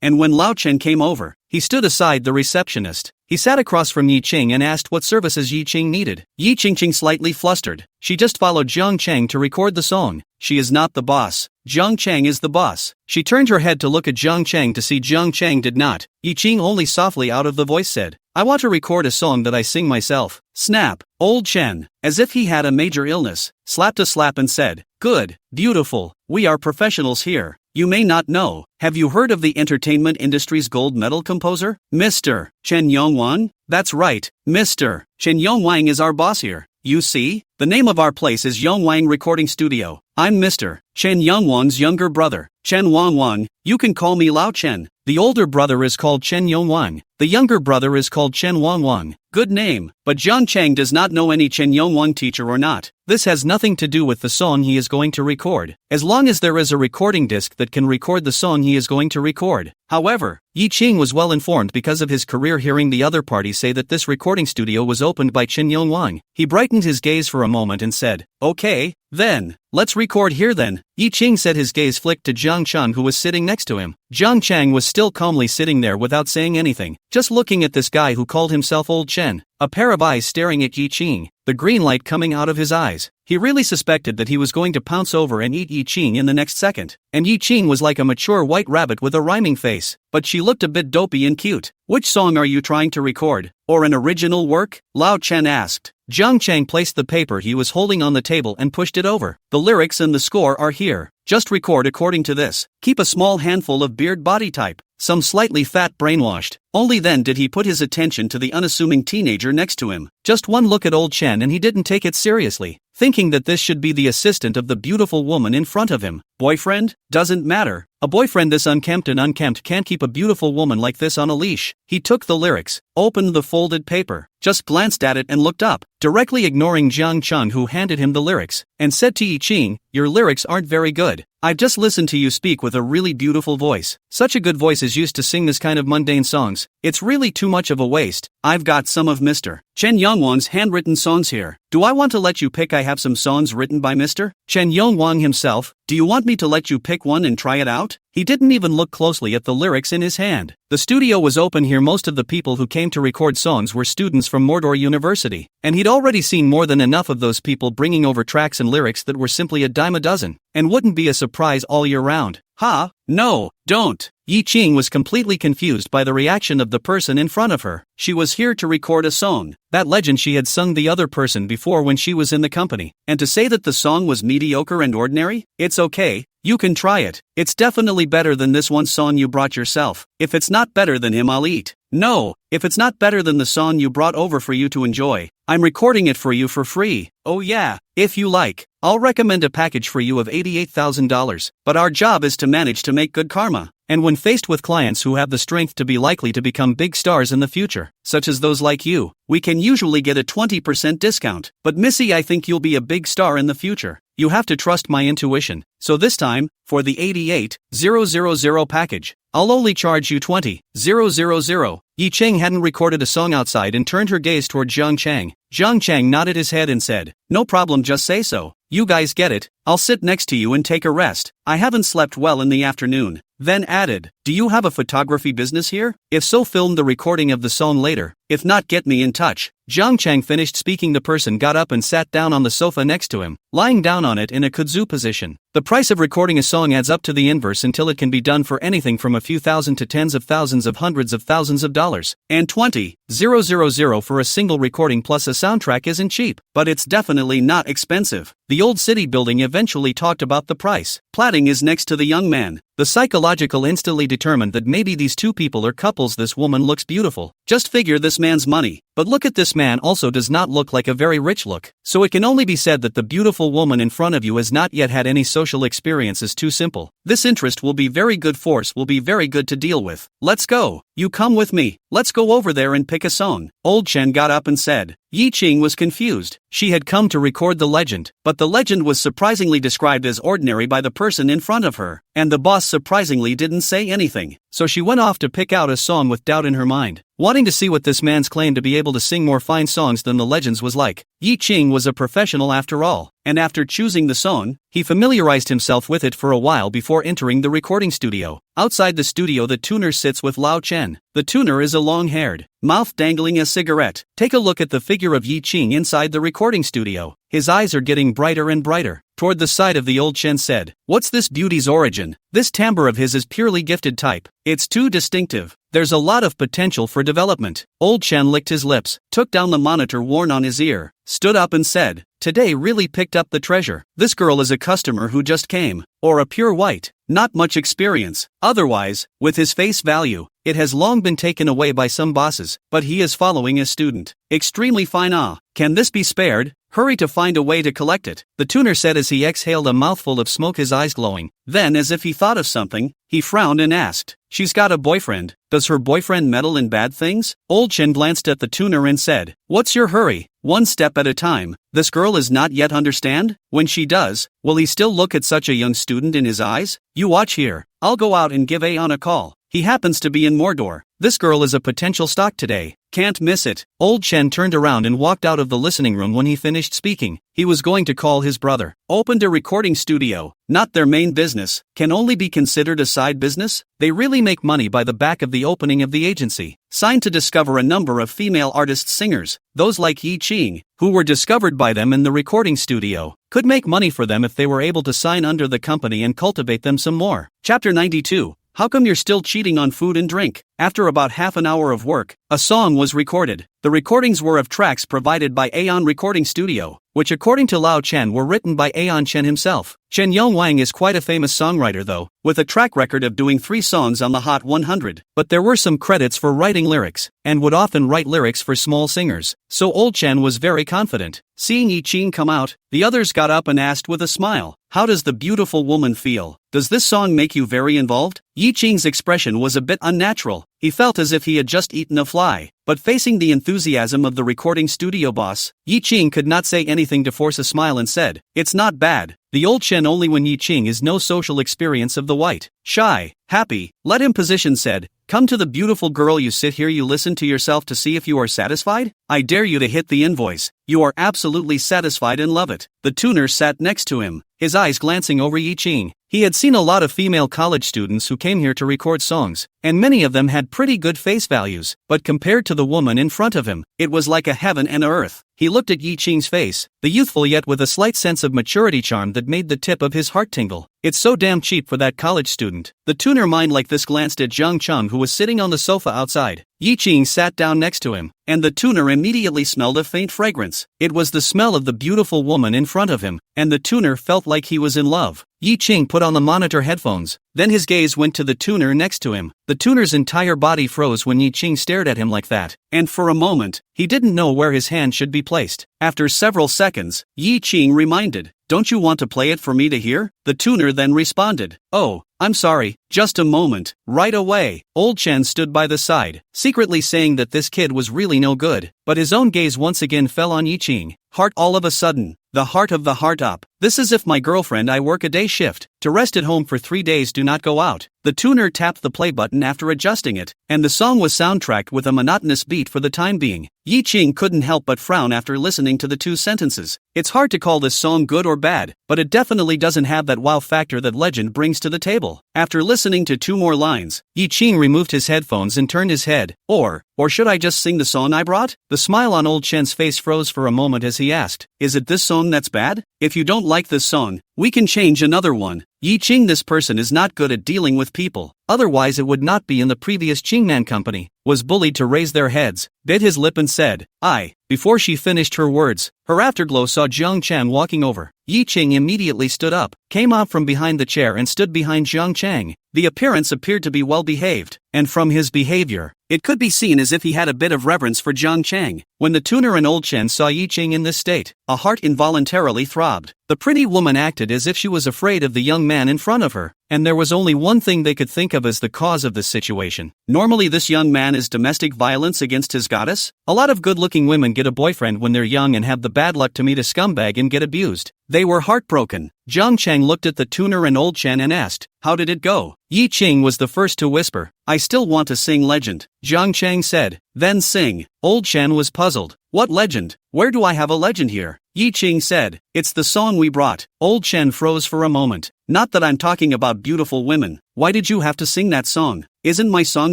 and when Lao Chen came over, he stood aside the receptionist. He sat across from Yi Qing and asked what services Yi Qing needed. Yi Qing slightly flustered. She just followed Jiang Chang to record the song. She is not the boss. Jiang Chang is the boss. She turned her head to look at Jiang Chang to see Jiang Chang did not. Yi Qing only softly out of the voice said, I want to record a song that I sing myself. Snap. Old Chen, as if he had a major illness, slapped a slap and said, Good, beautiful, we are professionals here. You may not know, have you heard of the entertainment industry's gold medal composer? Mr. Chen Yongwang? That's right, Mr. Chen Yongwang is our boss here. You see, the name of our place is Yongwang Recording Studio. I'm Mr. Chen Yongwang's younger brother, Chen Wangwang. You can call me Lao Chen. The older brother is called Chen Yongwang. The younger brother is called Chen Wangwang. Good name, but Jiang Chang does not know any Chen Yongwang teacher or not. This has nothing to do with the song he is going to record, as long as there is a recording disc that can record the song he is going to record. However, Yi Qing was well informed because of his career hearing the other parties say that this recording studio was opened by Chen Yongwang. He brightened his gaze for a moment and said, Okay, then, let's record here then. Yi Qing said. His gaze flicked to Jiang Chang who was sitting next to him. Jiang Chang was still calmly sitting there without saying anything, just looking at this guy who called himself Old Chen. A pair of eyes staring at Yi Qing, the green light coming out of his eyes. He really suspected that he was going to pounce over and eat Yi Qing in the next second. And Yi Qing was like a mature white rabbit with a rhyming face, but she looked a bit dopey and cute. Which song are you trying to record? Or an original work? Lao Chen asked. Jiang Chang placed the paper he was holding on the table and pushed it over. The lyrics and the score are here. Just record according to this. Keep a small handful of beard body type. Some slightly fat brainwashed. Only then did he put his attention to the unassuming teenager next to him. Just one look at Old Chen and he didn't take it seriously, thinking that this should be the assistant of the beautiful woman in front of him. Boyfriend? Doesn't matter. A boyfriend this unkempt can't keep a beautiful woman like this on a leash. He took the lyrics, opened the folded paper, just glanced at it and looked up, directly ignoring Jiang Chang who handed him the lyrics, and said to Yi Qing, Your lyrics aren't very good. I've just listened to you speak with a really beautiful voice. Such a good voice is used to sing this kind of mundane songs. It's really too much of a waste. I've got some of Mr. Chen Yongwang's handwritten songs here. Do I want to let you pick? I have some songs written by Mr. Chen Yongwang himself. Do you want me to let you pick one and try it out? He didn't even look closely at the lyrics in his hand. The studio was open here. Most of the people who came to record songs were students from Mordor University, and he'd already seen more than enough of those people bringing over tracks and lyrics that were simply a dime a dozen, and wouldn't be a surprise all year round. Ha, no, don't. Yi Qing was completely confused by the reaction of the person in front of her. She was here to record a song. That legend she had sung the other person before when she was in the company. And to say that the song was mediocre and ordinary? It's okay, you can try it. It's definitely better than this one song you brought yourself. If it's not better than him, I'll eat. No, if it's not better than the song you brought over for you to enjoy, I'm recording it for you for free. Oh yeah, if you like, I'll recommend a package for you of $88,000. But our job is to manage to make good karma. And when faced with clients who have the strength to be likely to become big stars in the future, such as those like you, we can usually get a 20% discount. But Missy, I think you'll be a big star in the future. You have to trust my intuition. So this time, for the 88,000 package, I'll only charge you 20,000. Yi Qing hadn't recorded a song outside and turned her gaze toward Jiang Chang. Jiang Chang nodded his head and said, No problem, just say so. You guys get it. I'll sit next to you and take a rest. I haven't slept well in the afternoon. Then added, do you have a photography business here? If so, film the recording of the song later. If not, get me in touch. Zhang Chang finished speaking. The person got up and sat down on the sofa next to him, lying down on it in a kudzu position. The price of recording a song adds up to the inverse until it can be done for anything from a few thousand to tens of thousands of hundreds of thousands of dollars. And 20,000 for a single recording plus a soundtrack isn't cheap, but it's definitely not expensive. The old city building eventually talked about the price. Platting is next to the young man. The psychological instantly determined that maybe these two people are couples. This woman looks beautiful. Just figure this man's money. But look at this man also does not look like a very rich look. So it can only be said that the beautiful woman in front of you has not yet had any social experiences. Too simple. This interest will be very good. Force will be very good to deal with. Let's go. You come with me. Let's go over there and pick a song. Old Chen got up and said. Yi Qing was confused. She had come to record the legend, but the legend was surprisingly described as ordinary by the person in front of her, and the boss surprisingly didn't say anything. So she went off to pick out a song with doubt in her mind, wanting to see what this man's claim to be able to sing more fine songs than the legends was like. Yi Qing was a professional after all, and after choosing the song, he familiarized himself with it for a while before entering the recording studio. Outside the studio, the tuner sits with Lao Chen. The tuner is a long-haired, mouth dangling a cigarette. Take a look at the figure of Yi Qing inside the recording studio. His eyes are getting brighter and brighter. Toward the side of the old Chen said, what's this beauty's origin? This timbre of his is purely gifted type. It's too distinctive. There's a lot of potential for development. Old Chen licked his lips, took down the monitor worn on his ear, stood up and said, today really picked up the treasure. This girl is a customer who just came, or a pure white, not much experience. Otherwise, with his face value, it has long been taken away by some bosses, but he is following a student. Extremely fine. Can this be spared? Hurry to find a way to collect it, the tuner said as he exhaled a mouthful of smoke, his eyes glowing. Then, as if he thought of something, he frowned and asked, she's got a boyfriend. Does her boyfriend meddle in bad things? Old Chen glanced at the tuner and said, what's your hurry? One step at a time. This girl is not yet understand? When she does, will he still look at such a young student in his eyes? You watch here. I'll go out and give Aeon a call. He happens to be in Mordor. This girl is a potential stock today. Can't miss it. Old Chen turned around and walked out of the listening room when he finished speaking. He was going to call his brother. Opened a recording studio. Not their main business. Can only be considered a side business. They really make money by the back of the opening of the agency. Signed to discover a number of female artists, singers. Those like Yi Qing, who were discovered by them in the recording studio, could make money for them if they were able to sign under the company and cultivate them some more. Chapter 92. How come you're still cheating on food and drink? After about half an hour of work, a song was recorded. The recordings were of tracks provided by Aeon Recording Studio, which according to Lao Chen were written by Aeon Chen himself. Chen Yongwang is quite a famous songwriter though, with a track record of doing 3 songs on the Hot 100. But there were some credits for writing lyrics, and would often write lyrics for small singers. So Old Chen was very confident. Seeing Yi Qing come out, the others got up and asked with a smile, how does the beautiful woman feel? Does this song make you very involved? Yi Qing's expression was a bit unnatural. He felt as if he had just eaten a fly. But facing the enthusiasm of the recording studio boss, Yi Qing could not say anything to force a smile and said, it's not bad. The old Chen only when Yi Qing is no social experience of the white, shy, happy, let him position said, come to the beautiful girl, you sit here, you listen to yourself to see if you are satisfied? I dare you to hit the invoice. You are absolutely satisfied and love it. The tuner sat next to him, his eyes glancing over Yi Qing. He had seen a lot of female college students who came here to record songs, and many of them had pretty good face values, but compared to the woman in front of him, it was like a heaven and a earth. He looked at Yi Qing's face, the youthful yet with a slight sense of maturity charm that made the tip of his heart tingle. It's so damn cheap for that college student. The tuner mind like this glanced at Zhang Cheng who was sitting on the sofa outside. Yi Qing sat down next to him, and the tuner immediately smelled a faint fragrance. It was the smell of the beautiful woman in front of him, and the tuner felt like he was in love. Yi Qing put on the monitor headphones, then his gaze went to the tuner next to him. The tuner's entire body froze when Yi Qing stared at him like that, and for a moment, he didn't know where his hand should be placed. After several seconds, Yi Qing reminded, don't you want to play it for me to hear? The tuner then responded, oh, I'm sorry, just a moment, right away. Old Chen stood by the side, secretly saying that this kid was really no good, but his own gaze once again fell on Yi Qing. Heart all of a sudden, the heart of the heart up. This is if my girlfriend I work a day shift. To rest at home for 3 days, do not go out. The tuner tapped the play button after adjusting it, and the song was soundtracked with a monotonous beat for the time being. Yi Ching couldn't help but frown after listening to the 2 sentences. It's hard to call this song good or bad, but it definitely doesn't have that wow factor that Legend brings to the table. After listening to 2 more lines, Yi Ching removed his headphones and turned his head. Or should I just sing the song I brought? The smile on Old Chen's face froze for a moment as he asked, is it this song that's bad? If you don't like this song, we can change another one. Yi Ching, this person is not good at dealing with people, otherwise it would not be in the previous Chingman company, was bullied to raise their heads, bit his lip and said, I. Before she finished her words, her afterglow saw Jiang Chan walking over. Yi Ching immediately stood up, came out from behind the chair and stood behind Jiang Chang. The appearance appeared to be well behaved, and from his behavior, it could be seen as if he had a bit of reverence for Jiang Chang. When the tuner and Old Chen saw Yi Ching in this state, a heart involuntarily throbbed. The pretty woman acted as if she was afraid of the young man in front of her, and there was only one thing they could think of as the cause of this situation. Normally this young man is domestic violence against his goddess? A lot of good-looking women get a boyfriend when they're young and have the bad luck to meet a scumbag and get abused. They were heartbroken. Jiang Chang looked at the tuner and Old Chen and asked, how did it go? Yi Ching was the first to whisper, I still want to sing Legend. Jiang Chang said, then sing. Old Chen was puzzled. What legend? Where do I have a legend here? Yi Ching said, it's the song we brought. Old Chen froze for a moment. Not that I'm talking about beautiful women. Why did you have to sing that song? Isn't my song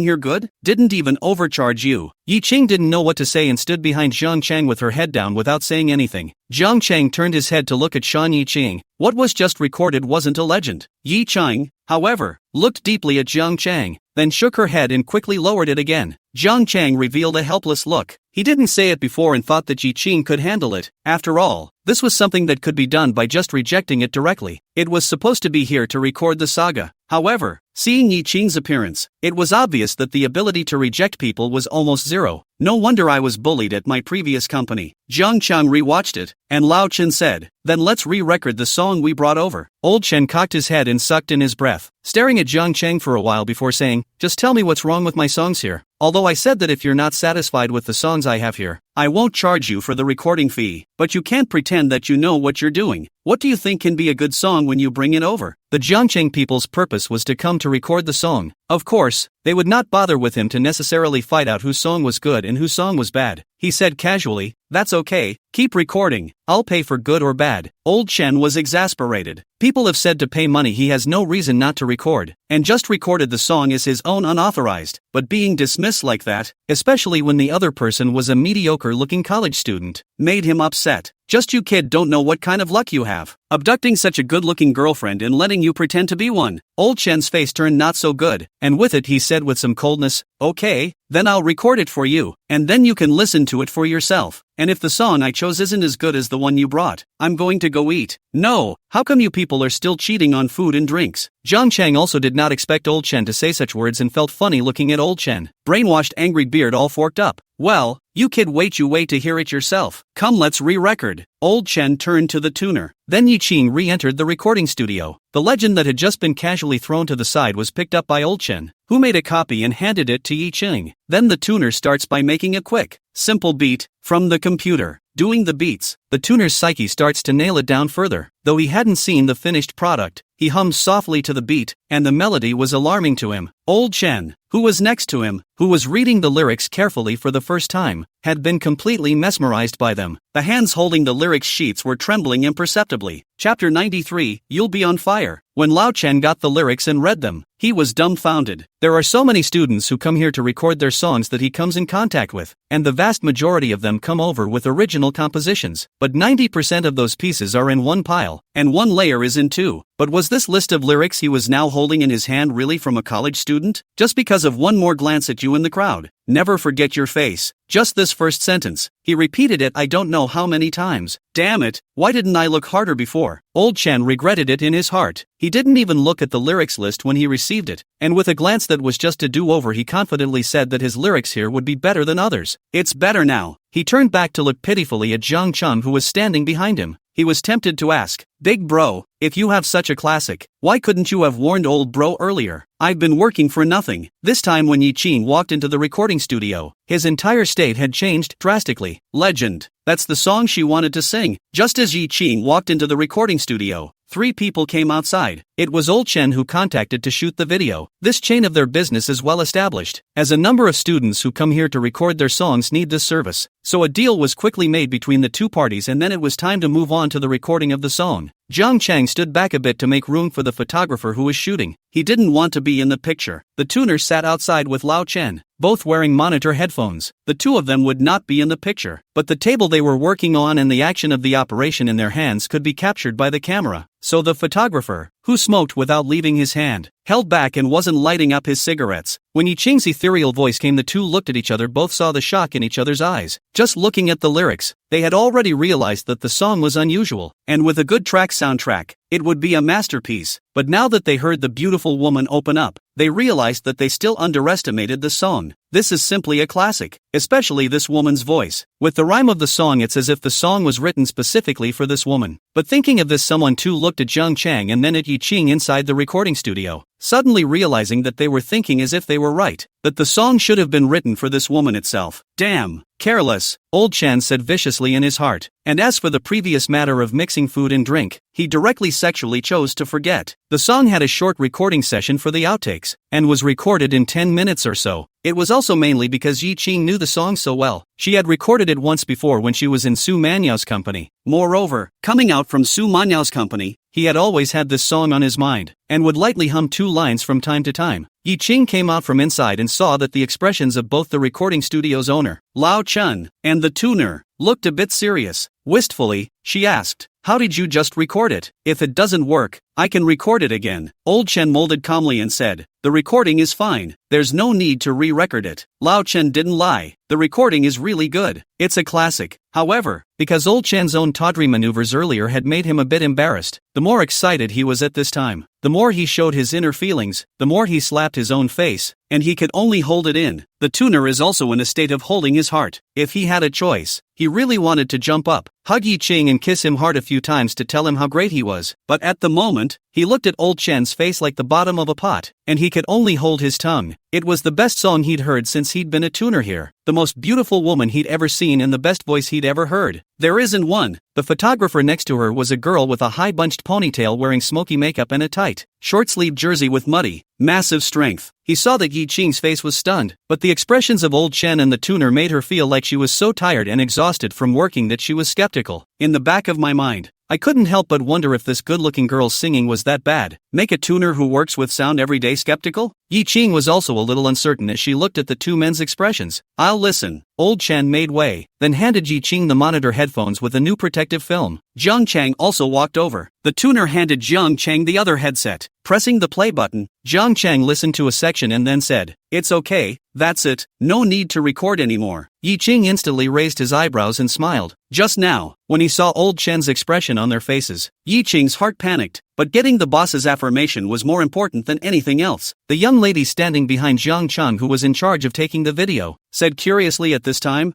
here good? Didn't even overcharge you. Yi Ching didn't know what to say and stood behind Jiang Chang with her head down without saying anything. Jiang Chang turned his head to look at Shan Yi Ching. What was just recorded wasn't a legend. Yi Ching, however, looked deeply at Jiang Chang, then shook her head and quickly lowered it again. Jiang Chang revealed a helpless look. He didn't say it before and thought that Yi Ching could handle it. After all, this was something that could be done by just rejecting it directly. It was supposed to be here to record the saga. However, seeing Yi Ching's appearance, it was obvious that the ability to reject people was almost zero. No wonder I was bullied at my previous company. Jiang Chang rewatched it, and Lao Chen said, then let's re-record the song we brought over. Old Chen cocked his head and sucked in his breath, staring at Jiang Chang for a while before saying, just tell me what's wrong with my songs here. Although I said that if you're not satisfied with the songs I have here, I won't charge you for the recording fee, but you can't pretend that you know what you're doing. What do you think can be a good song when you bring it over? The Jiangcheng people's purpose was to come to record the song. Of course, they would not bother with him to necessarily fight out whose song was good and whose song was bad. He said casually, that's okay, keep recording, I'll pay for good or bad. Old Chen was exasperated. People have said to pay money he has no reason not to record, and just recorded the song as his own unauthorized, but being dismissed like that, especially when the other person was a mediocre-looking college student, made him upset. Just you kid don't know what kind of luck you have, abducting such a good-looking girlfriend and letting you pretend to be one. Old Chen's face turned not so good, and with it he said with some coldness, okay, then I'll record it for you, and then you can listen to it for yourself. And if the song I chose isn't as good as the one you brought, I'm going to go eat. No, how come you people are still cheating on food and drinks? Jiang Chang also did not expect Old Chen to say such words and felt funny looking at Old Chen. Brainwashed angry beard all forked up. Well, you kid wait to hear it yourself. Come let's re-record. Old Chen turned to the tuner. Then Yi Ching re-entered the recording studio. The legend that had just been casually thrown to the side was picked up by Old Chen, who made a copy and handed it to Yi Ching. Then the tuner starts by making a quick, simple beat, from the computer. Doing the beats, the tuner's psyche starts to nail it down further. Though he hadn't seen the finished product, he hummed softly to the beat, and the melody was alarming to him. Old Chen, who was next to him, who was reading the lyrics carefully for the first time, had been completely mesmerized by them. The hands holding the lyrics sheets were trembling imperceptibly. Chapter 93, You'll Be on Fire. When Lao Chen got the lyrics and read them, he was dumbfounded. There are so many students who come here to record their songs that he comes in contact with, and the vast majority of them come over with original compositions, but 90% of those pieces are in one pile, and one layer is in two. But was this list of lyrics he was now holding in his hand really from a college student? Just because of one more glance at you in the crowd. Never forget your face. Just this first sentence. He repeated it I don't know how many times. Damn it, why didn't I look harder before? Old Chen regretted it in his heart. He didn't even look at the lyrics list when he received it, and with a glance that was just a do-over he confidently said that his lyrics here would be better than others. It's better now. He turned back to look pitifully at Jiang Chang who was standing behind him. He was tempted to ask, Big bro, if you have such a classic, why couldn't you have warned old bro earlier? I've been working for nothing. This time when Yi Qing walked into the recording studio, his entire state had changed drastically. Legend. That's the song she wanted to sing. Just as Yi Qing walked into the recording studio, 3 people came outside. It was Old Chen who contacted to shoot the video. This chain of their business is well established, as a number of students who come here to record their songs need this service. So a deal was quickly made between the 2 parties, and then it was time to move on to the recording of the song. Jiang Chang stood back a bit to make room for the photographer who was shooting. He didn't want to be in the picture. The tuner sat outside with Lao Chen, both wearing monitor headphones. The 2 of them would not be in the picture, but the table they were working on and the action of the operation in their hands could be captured by the camera. So the photographer, who smoked without leaving his hand, held back and wasn't lighting up his cigarettes. When Yi Qing's ethereal voice came, the 2 looked at each other, both saw the shock in each other's eyes. Just looking at the lyrics, they had already realized that the song was unusual, and with a good track soundtrack, it would be a masterpiece. But now that they heard the beautiful woman open up, they realized that they still underestimated the song. This is simply a classic, especially this woman's voice. With the rhyme of the song, it's as if the song was written specifically for this woman. But thinking of this, someone too looked at Jiang Chang and then at Yi Qing inside the recording studio, suddenly realizing that they were thinking as if they were right, that the song should have been written for this woman itself. Damn, careless, Old Chen said viciously in his heart. And as for the previous matter of mixing food and drink, he directly sexually chose to forget. The song had a short recording session for the outtakes, and was recorded in 10 minutes or so. It was also mainly because Yi Qing knew the song so well. She had recorded it once before when she was in Su Manyao's company. Moreover, coming out from Su Manyao's company, he had always had this song on his mind, and would lightly hum 2 lines from time to time. Yi Qing came out from inside and saw that the expressions of both the recording studio's owner, Lao Chen, and the tuner, looked a bit serious. Wistfully, she asked, "How did you just record it? If it doesn't work, I can record it again." Old Chen molded calmly and said, "The recording is fine. There's no need to re-record it." Lao Chen didn't lie. The recording is really good. It's a classic. However, because Old Chen's own tawdry maneuvers earlier had made him a bit embarrassed, the more excited he was at this time, the more he showed his inner feelings, the more he slapped his own face, and he could only hold it in. The tuner is also in a state of holding his heart. If he had a choice, he really wanted to jump up, hug Yi Qing and kiss him hard a few times to tell him how great he was. But at the moment, he looked at Old Chen's face like the bottom of a pot, and he could only hold his tongue. It was the best song he'd heard since he'd been a tuner here, the most beautiful woman he'd ever seen and the best voice he'd ever heard. There isn't one. The photographer next to her was a girl with a high bunched ponytail wearing smoky makeup and a tight, short-sleeved jersey with muddy, massive strength. He saw that Yi Qing's face was stunned, but the expressions of Old Chen and the tuner made her feel like she was so tired and exhausted from working that she was skeptical. In the back of my mind, I couldn't help but wonder if this good-looking girl's singing was that bad. Make a tuner who works with sound every day skeptical? Yi Qing was also a little uncertain as she looked at the 2 men's expressions. "I'll listen." Old Chen made way, then handed Yi Qing the monitor headphones with a new protective film. Jiang Chang also walked over. The tuner handed Jiang Chang the other headset. Pressing the play button, Jiang Chang listened to a section and then said, "It's okay, that's it, no need to record anymore." Yi Qing instantly raised his eyebrows and smiled. Just now, when he saw Old Chen's expression on their faces, Yi Qing's heart panicked, but getting the boss's affirmation was more important than anything else. The young lady standing behind Jiang Chang, who was in charge of taking the video, said curiously at this time,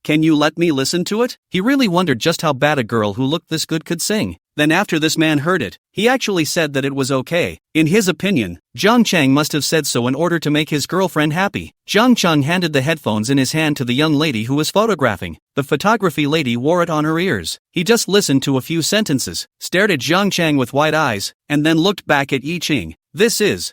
"Can you let me listen to it?" He really wondered just how bad a girl who looked this good could sing. Then after this man heard it, he actually said that it was okay. In his opinion, Jiang Chang must have said so in order to make his girlfriend happy. Jiang Chang handed the headphones in his hand to the young lady who was photographing. The photography lady wore it on her ears. He just listened to a few sentences, stared at Jiang Chang with wide eyes, and then looked back at Yi Qing. This is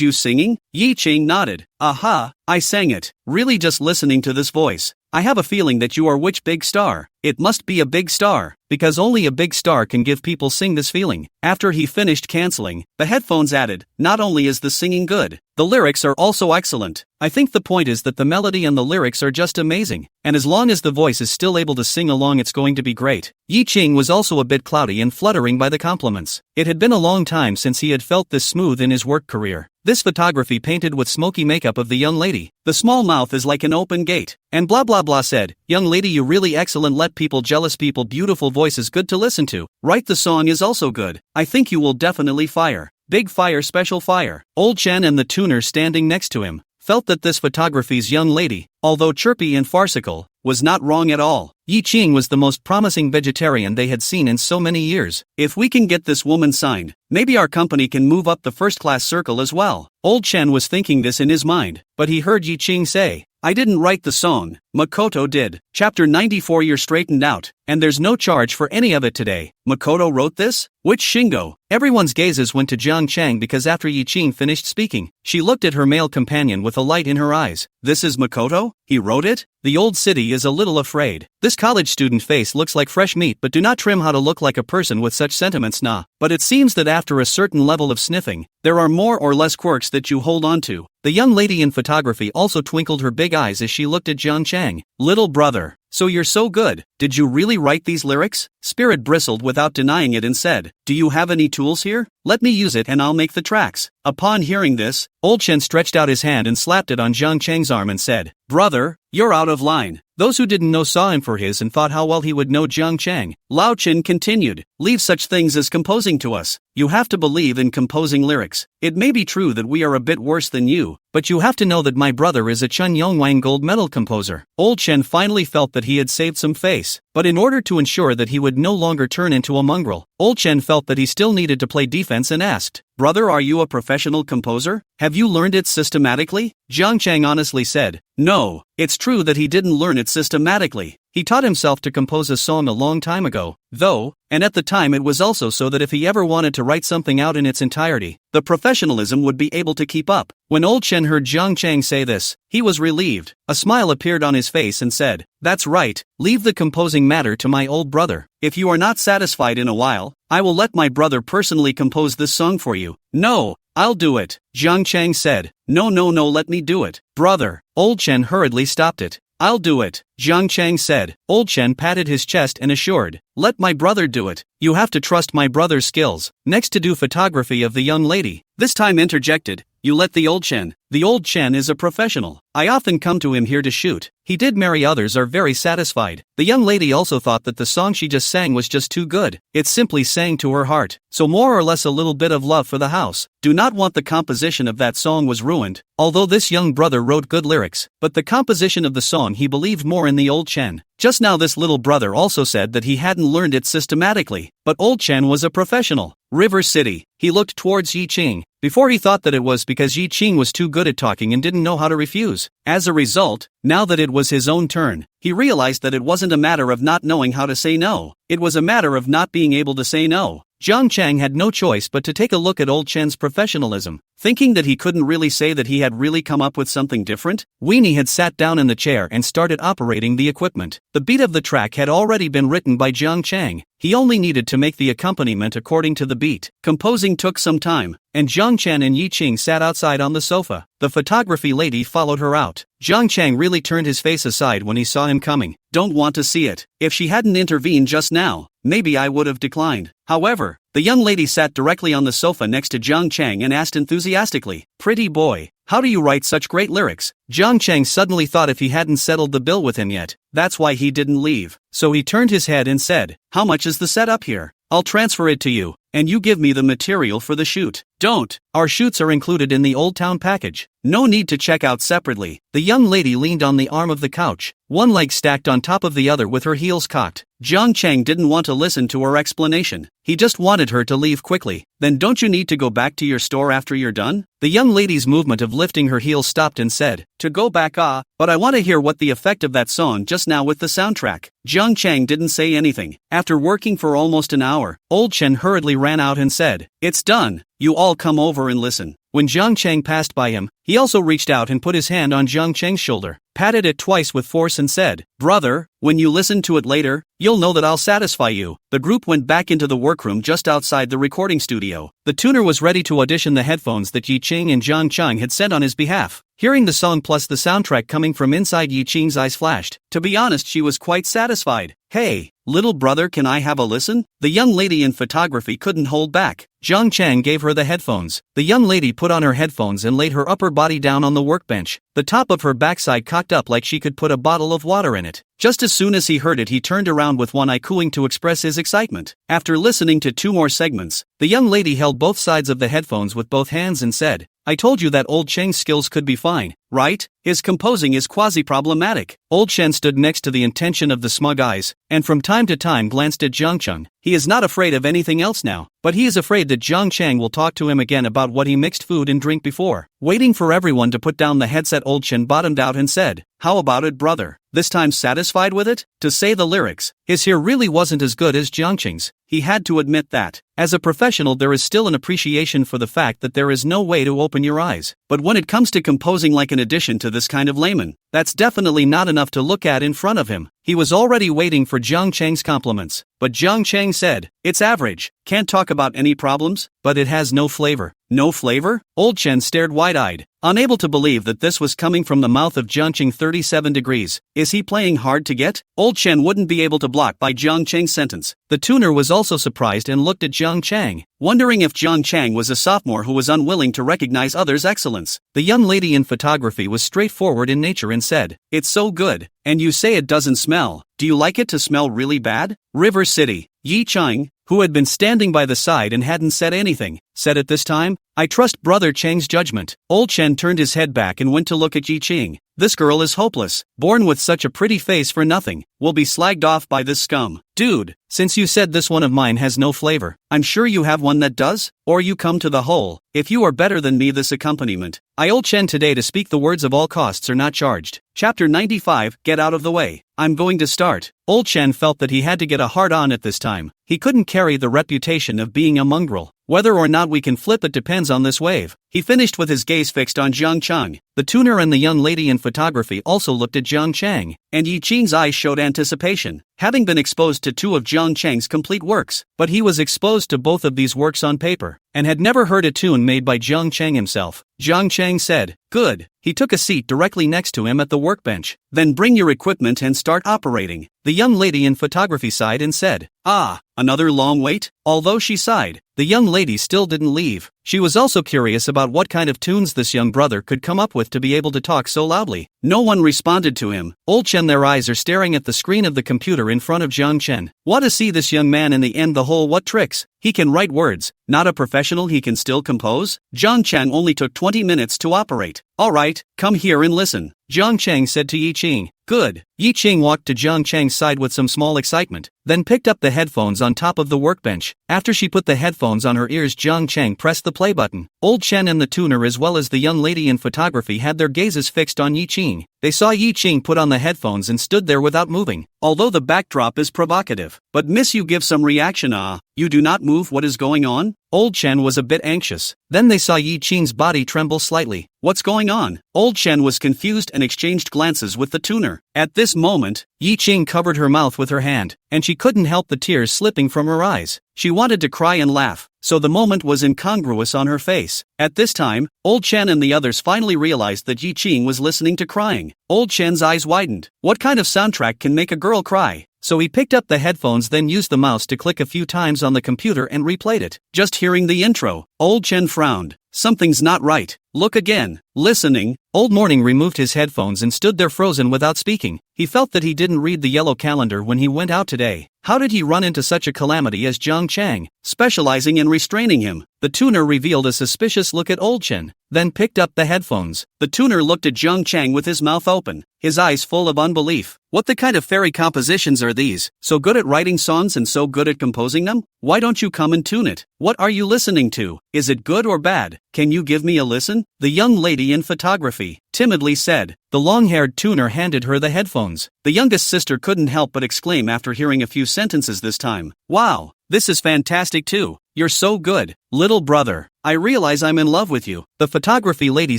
you singing?" Yi Qing nodded. "Aha, I sang it. Really just listening to this voice, I have a feeling that you are which big star. It must be a big star, because only a big star can give people sing this feeling." After he finished canceling, the headphones added, "Not only is the singing good, the lyrics are also excellent. I think the point is that the melody and the lyrics are just amazing, and as long as the voice is still able to sing along, it's going to be great." Yi Qing was also a bit cloudy and fluttering by the compliments. It had been a long time since he had felt this smooth in his work career. This photography painted with smoky makeup of the young lady. The small mouth is like an open gate. And blah blah blah said, "Young lady, you really excellent, let people jealous people, beautiful voice is good to listen to. Right, the song is also good. I think you will definitely fire. Big fire, special fire." Old Chen and the tuner standing next to him felt that this photography's young lady, although chirpy and farcical, was not wrong at all. Yi Qing was the most promising vegetarian they had seen in so many years. If we can get this woman signed, maybe our company can move up the first-class circle as well. Old Chen was thinking this in his mind, but he heard Yi Qing say, I didn't write the song, Makoto did. Chapter 94. You're straightened out, and there's no charge for any of it today. Makoto wrote this? Which Shingo? Everyone's gazes went to Jiang Chang because after Yi Qing finished speaking, she looked at her male companion with a light in her eyes. This is Makoto? He wrote it? The old city is a little afraid. This college student face looks like fresh meat, but do not trim how to look like a person with such sentiments, nah. But it seems that after a certain level of sniffing, there are more or less quirks that you hold on to. The young lady in photography also twinkled her big eyes as she looked at Jiang Chang. Little brother, so you're so good. Did you really write these lyrics? Spirit bristled without denying it and said, do you have any tools here? Let me use it and I'll make the tracks. Upon hearing this, Old Chen stretched out his hand and slapped it on Jiang Chang's arm and said, brother, you're out of line. Those who didn't know saw him for his and thought how well he would know Jiang Chang. Lao Chen continued, leave such things as composing to us. You have to believe in composing lyrics. It may be true that we are a bit worse than you, but you have to know that my brother is a Chun Yongwang gold medal composer. Old Chen finally felt that he had saved some face, but in order to ensure that he would no longer turn into a mongrel, Old Chen felt that he still needed to play defense and asked, brother, are you a professional composer? Have you learned it systematically? Jiang Chang honestly said, no, it's true that he didn't learn it systematically. He taught himself to compose a song a long time ago, though, and at the time it was also so that if he ever wanted to write something out in its entirety, the professionalism would be able to keep up. When Old Chen heard Jiang Chang say this, he was relieved. A smile appeared on his face and said, that's right, leave the composing matter to my old brother. If you are not satisfied in a while, I will let my brother personally compose this song for you. No, I'll do it, Jiang Chang said. No, let me do it. Brother, Old Chen hurriedly stopped it. I'll do it, Jiang Chang said. Old Chen patted his chest and assured, let my brother do it. You have to trust my brother's skills. Next to do photography of the young lady. This time interjected, you let the Old Chen. The Old Chen is a professional. I often come to him here to shoot. He did marry others are very satisfied. The young lady also thought that the song she just sang was just too good. It simply sang to her heart. So more or less a little bit of love for the house. Do not want the composition of that song was ruined. Although this young brother wrote good lyrics, but the composition of the song he believed more in the Old Chen. Just now this little brother also said that he hadn't learned it systematically, but Old Chen was a professional. River City. He looked towards Yi Qing. Before he thought that it was because Yi Qing was too good at talking and didn't know how to refuse. As a result, now that it was his own turn, he realized that it wasn't a matter of not knowing how to say no. It was a matter of not being able to say no. Jiang Chang had no choice but to take a look at Old Chen's professionalism. Thinking that he couldn't really say that he had really come up with something different, Weenie had sat down in the chair and started operating the equipment. The beat of the track had already been written by Jiang Chang. He only needed to make the accompaniment according to the beat. Composing took some time, and Jiang Chen and Yi Qing sat outside on the sofa. The photography lady followed her out. Jiang Chang really turned his face aside when he saw him coming. Don't want to see it. If she hadn't intervened just now, maybe I would have declined. However, the young lady sat directly on the sofa next to Jiang Chang and asked enthusiastically, pretty boy, how do you write such great lyrics? Jiang Chang suddenly thought if he hadn't settled the bill with him yet, that's why he didn't leave. So he turned his head and said, how much is the setup here? I'll transfer it to you, and you give me the material for the shoot. Don't. Our shoots are included in the Old Town package. No need to check out separately. The young lady leaned on the arm of the couch, one leg stacked on top of the other with her heels cocked. Jiang Chang didn't want to listen to her explanation. He just wanted her to leave quickly. Then don't you need to go back to your store after you're done? The young lady's movement of lifting her heels stopped and said, to go back but I want to hear what the effect of that song just now with the soundtrack. Jiang Chang didn't say anything. After working for almost an hour, Old Chen hurriedly ran out and said, it's done. You all come over and listen. When Jiang Chang passed by him, he also reached out and put his hand on Jiang Chang's shoulder, patted it twice with force and said, brother, when you listen to it later, you'll know that I'll satisfy you. The group went back into the workroom just outside the recording studio. The tuner was ready to audition the headphones that Yi Qing and Jiang Chang had sent on his behalf. Hearing the song plus the soundtrack coming from inside, Yi Qing's eyes flashed. To be honest, she was quite satisfied. Hey, little brother, can I have a listen? The young lady in photography couldn't hold back. Jiang Chang gave her the headphones. The young lady put on her headphones and laid her upper body down on the workbench, the top of her backside cocked up like she could put a bottle of water in it. Just as soon as he heard it, he turned around with one eye cooing to express his excitement. After listening to 2 more segments, the young lady held both sides of the headphones with both hands and said, I told you that Old Cheng's skills could be fine. right? His composing is quasi-problematic. Old Chen stood next to the intention of the smug eyes, and from time to time glanced at Jiang Cheng. He is not afraid of anything else now, but he is afraid that Jiang Cheng will talk to him again about what he mixed food and drink before. Waiting for everyone to put down the headset, Old Chen bottomed out and said, "How about it, brother? This time satisfied with it?" To say the lyrics, his hair really wasn't as good as Jiang Cheng's. He had to admit that. As a professional, there is still an appreciation for the fact that there is no way to open your eyes. But when it comes to composing like an addition to this kind of layman, that's definitely not enough to look at in front of him. He was already waiting for Jiang Cheng's compliments, but Jiang Cheng said, "It's average, can't talk about any problems, but it has no flavor." No flavor? Old Chen stared wide-eyed, unable to believe that this was coming from the mouth of Jiang Cheng. 37 degrees. Is he playing hard to get? Old Chen wouldn't be able to block by Jiang Cheng's sentence. The tuner was also surprised and looked at Jiang Cheng, wondering if Jiang Cheng was a sophomore who was unwilling to recognize others' excellence. The young lady in photography was straightforward in nature and said, "It's so good. And you say it doesn't smell. Do you like it to smell really bad?" River City. Yi Cheng, who had been standing by the side and hadn't said anything, said at this time, "I trust Brother Cheng's judgment." Old Chen turned his head back and went to look at Yi Cheng. This girl is hopeless, born with such a pretty face for nothing, will be slagged off by this scum. Dude, since you said this one of mine has no flavor, I'm sure you have one that does, or you come to the whole. If you are better than me, this accompaniment. I Old Chen today to speak the words of all costs are not charged. Chapter 95, Get Out of the Way. I'm going to start. Old Chen felt that he had to get a hard-on at this time. He couldn't carry the reputation of being a mongrel. Whether or not we can flip it depends on this wave. He finished with his gaze fixed on Jiang Cheng. The tuner and the young lady in photography also looked at Jiang Cheng, and Yi Cheng's eyes showed anticipation, having been exposed to two of Jiang Cheng's complete works. But he was exposed to both of these works on paper, and had never heard a tune made by Jiang Cheng himself. Jiang Cheng said, "Good." He took a seat directly next to him at the workbench. "Then bring your equipment and start operating." The young lady in photography sighed and said, "Ah, another long wait?" Although she sighed, the young lady still didn't leave. She was also curious about what kind of tunes this young brother could come up with to be able to talk so loudly. No one responded to him. Old Chen, their eyes are staring at the screen of the computer in front of Jiang Chen. What to see this young man in the end, the whole what tricks? He can write words, not a professional, he can still compose? Jiang Chen only took 20 minutes to operate. "Alright, come here and listen," Jiang Cheng said to Yi Cheng. "Good." Yi Cheng walked to Jiang Cheng's side with some small excitement, then picked up the headphones on top of the workbench. After she put the headphones on her ears, Jiang Cheng pressed the play button. Old Chen and the tuner as well as the young lady in photography had their gazes fixed on Yi Cheng. They saw Yi Cheng put on the headphones and stood there without moving. Although the backdrop is provocative, but miss, you give some reaction. Ah, you do not move. What is going on? Old Chen was a bit anxious. Then they saw Yi Cheng's body tremble slightly. What's going on? Old Chen was confused and exchanged glances with the tuner. At this moment, Yi Cheng covered her mouth with her hand, and she couldn't help the tears slipping from her eyes. She wanted to cry and laugh, so the moment was incongruous on her face. At this time, Old Chen and the others finally realized that Yi Cheng was listening to crying. Old Chen's eyes widened. What kind of soundtrack can make a girl cry? So he picked up the headphones, then used the mouse to click a few times on the computer and replayed it. Just hearing the intro, Old Chen frowned. Something's not right. Look again. Listening. Old Morning removed his headphones and stood there frozen without speaking. He felt that he didn't read the yellow calendar when he went out today. How did he run into such a calamity as Jiang Cheng, specializing in restraining him? The tuner revealed a suspicious look at Old Chen, then picked up the headphones. The tuner looked at Jiang Cheng with his mouth open, his eyes full of unbelief. What the kind of fairy compositions are these? So good at writing songs and so good at composing them? Why don't you come and tune it? What are you listening to? Is it good or bad? Can you give me a listen? The young lady in photography timidly said. The long-haired tuner handed her the headphones. The youngest sister couldn't help but exclaim after hearing a few sentences this time. Wow, this is fantastic too. You're so good, little brother. I realize I'm in love with you. The photography lady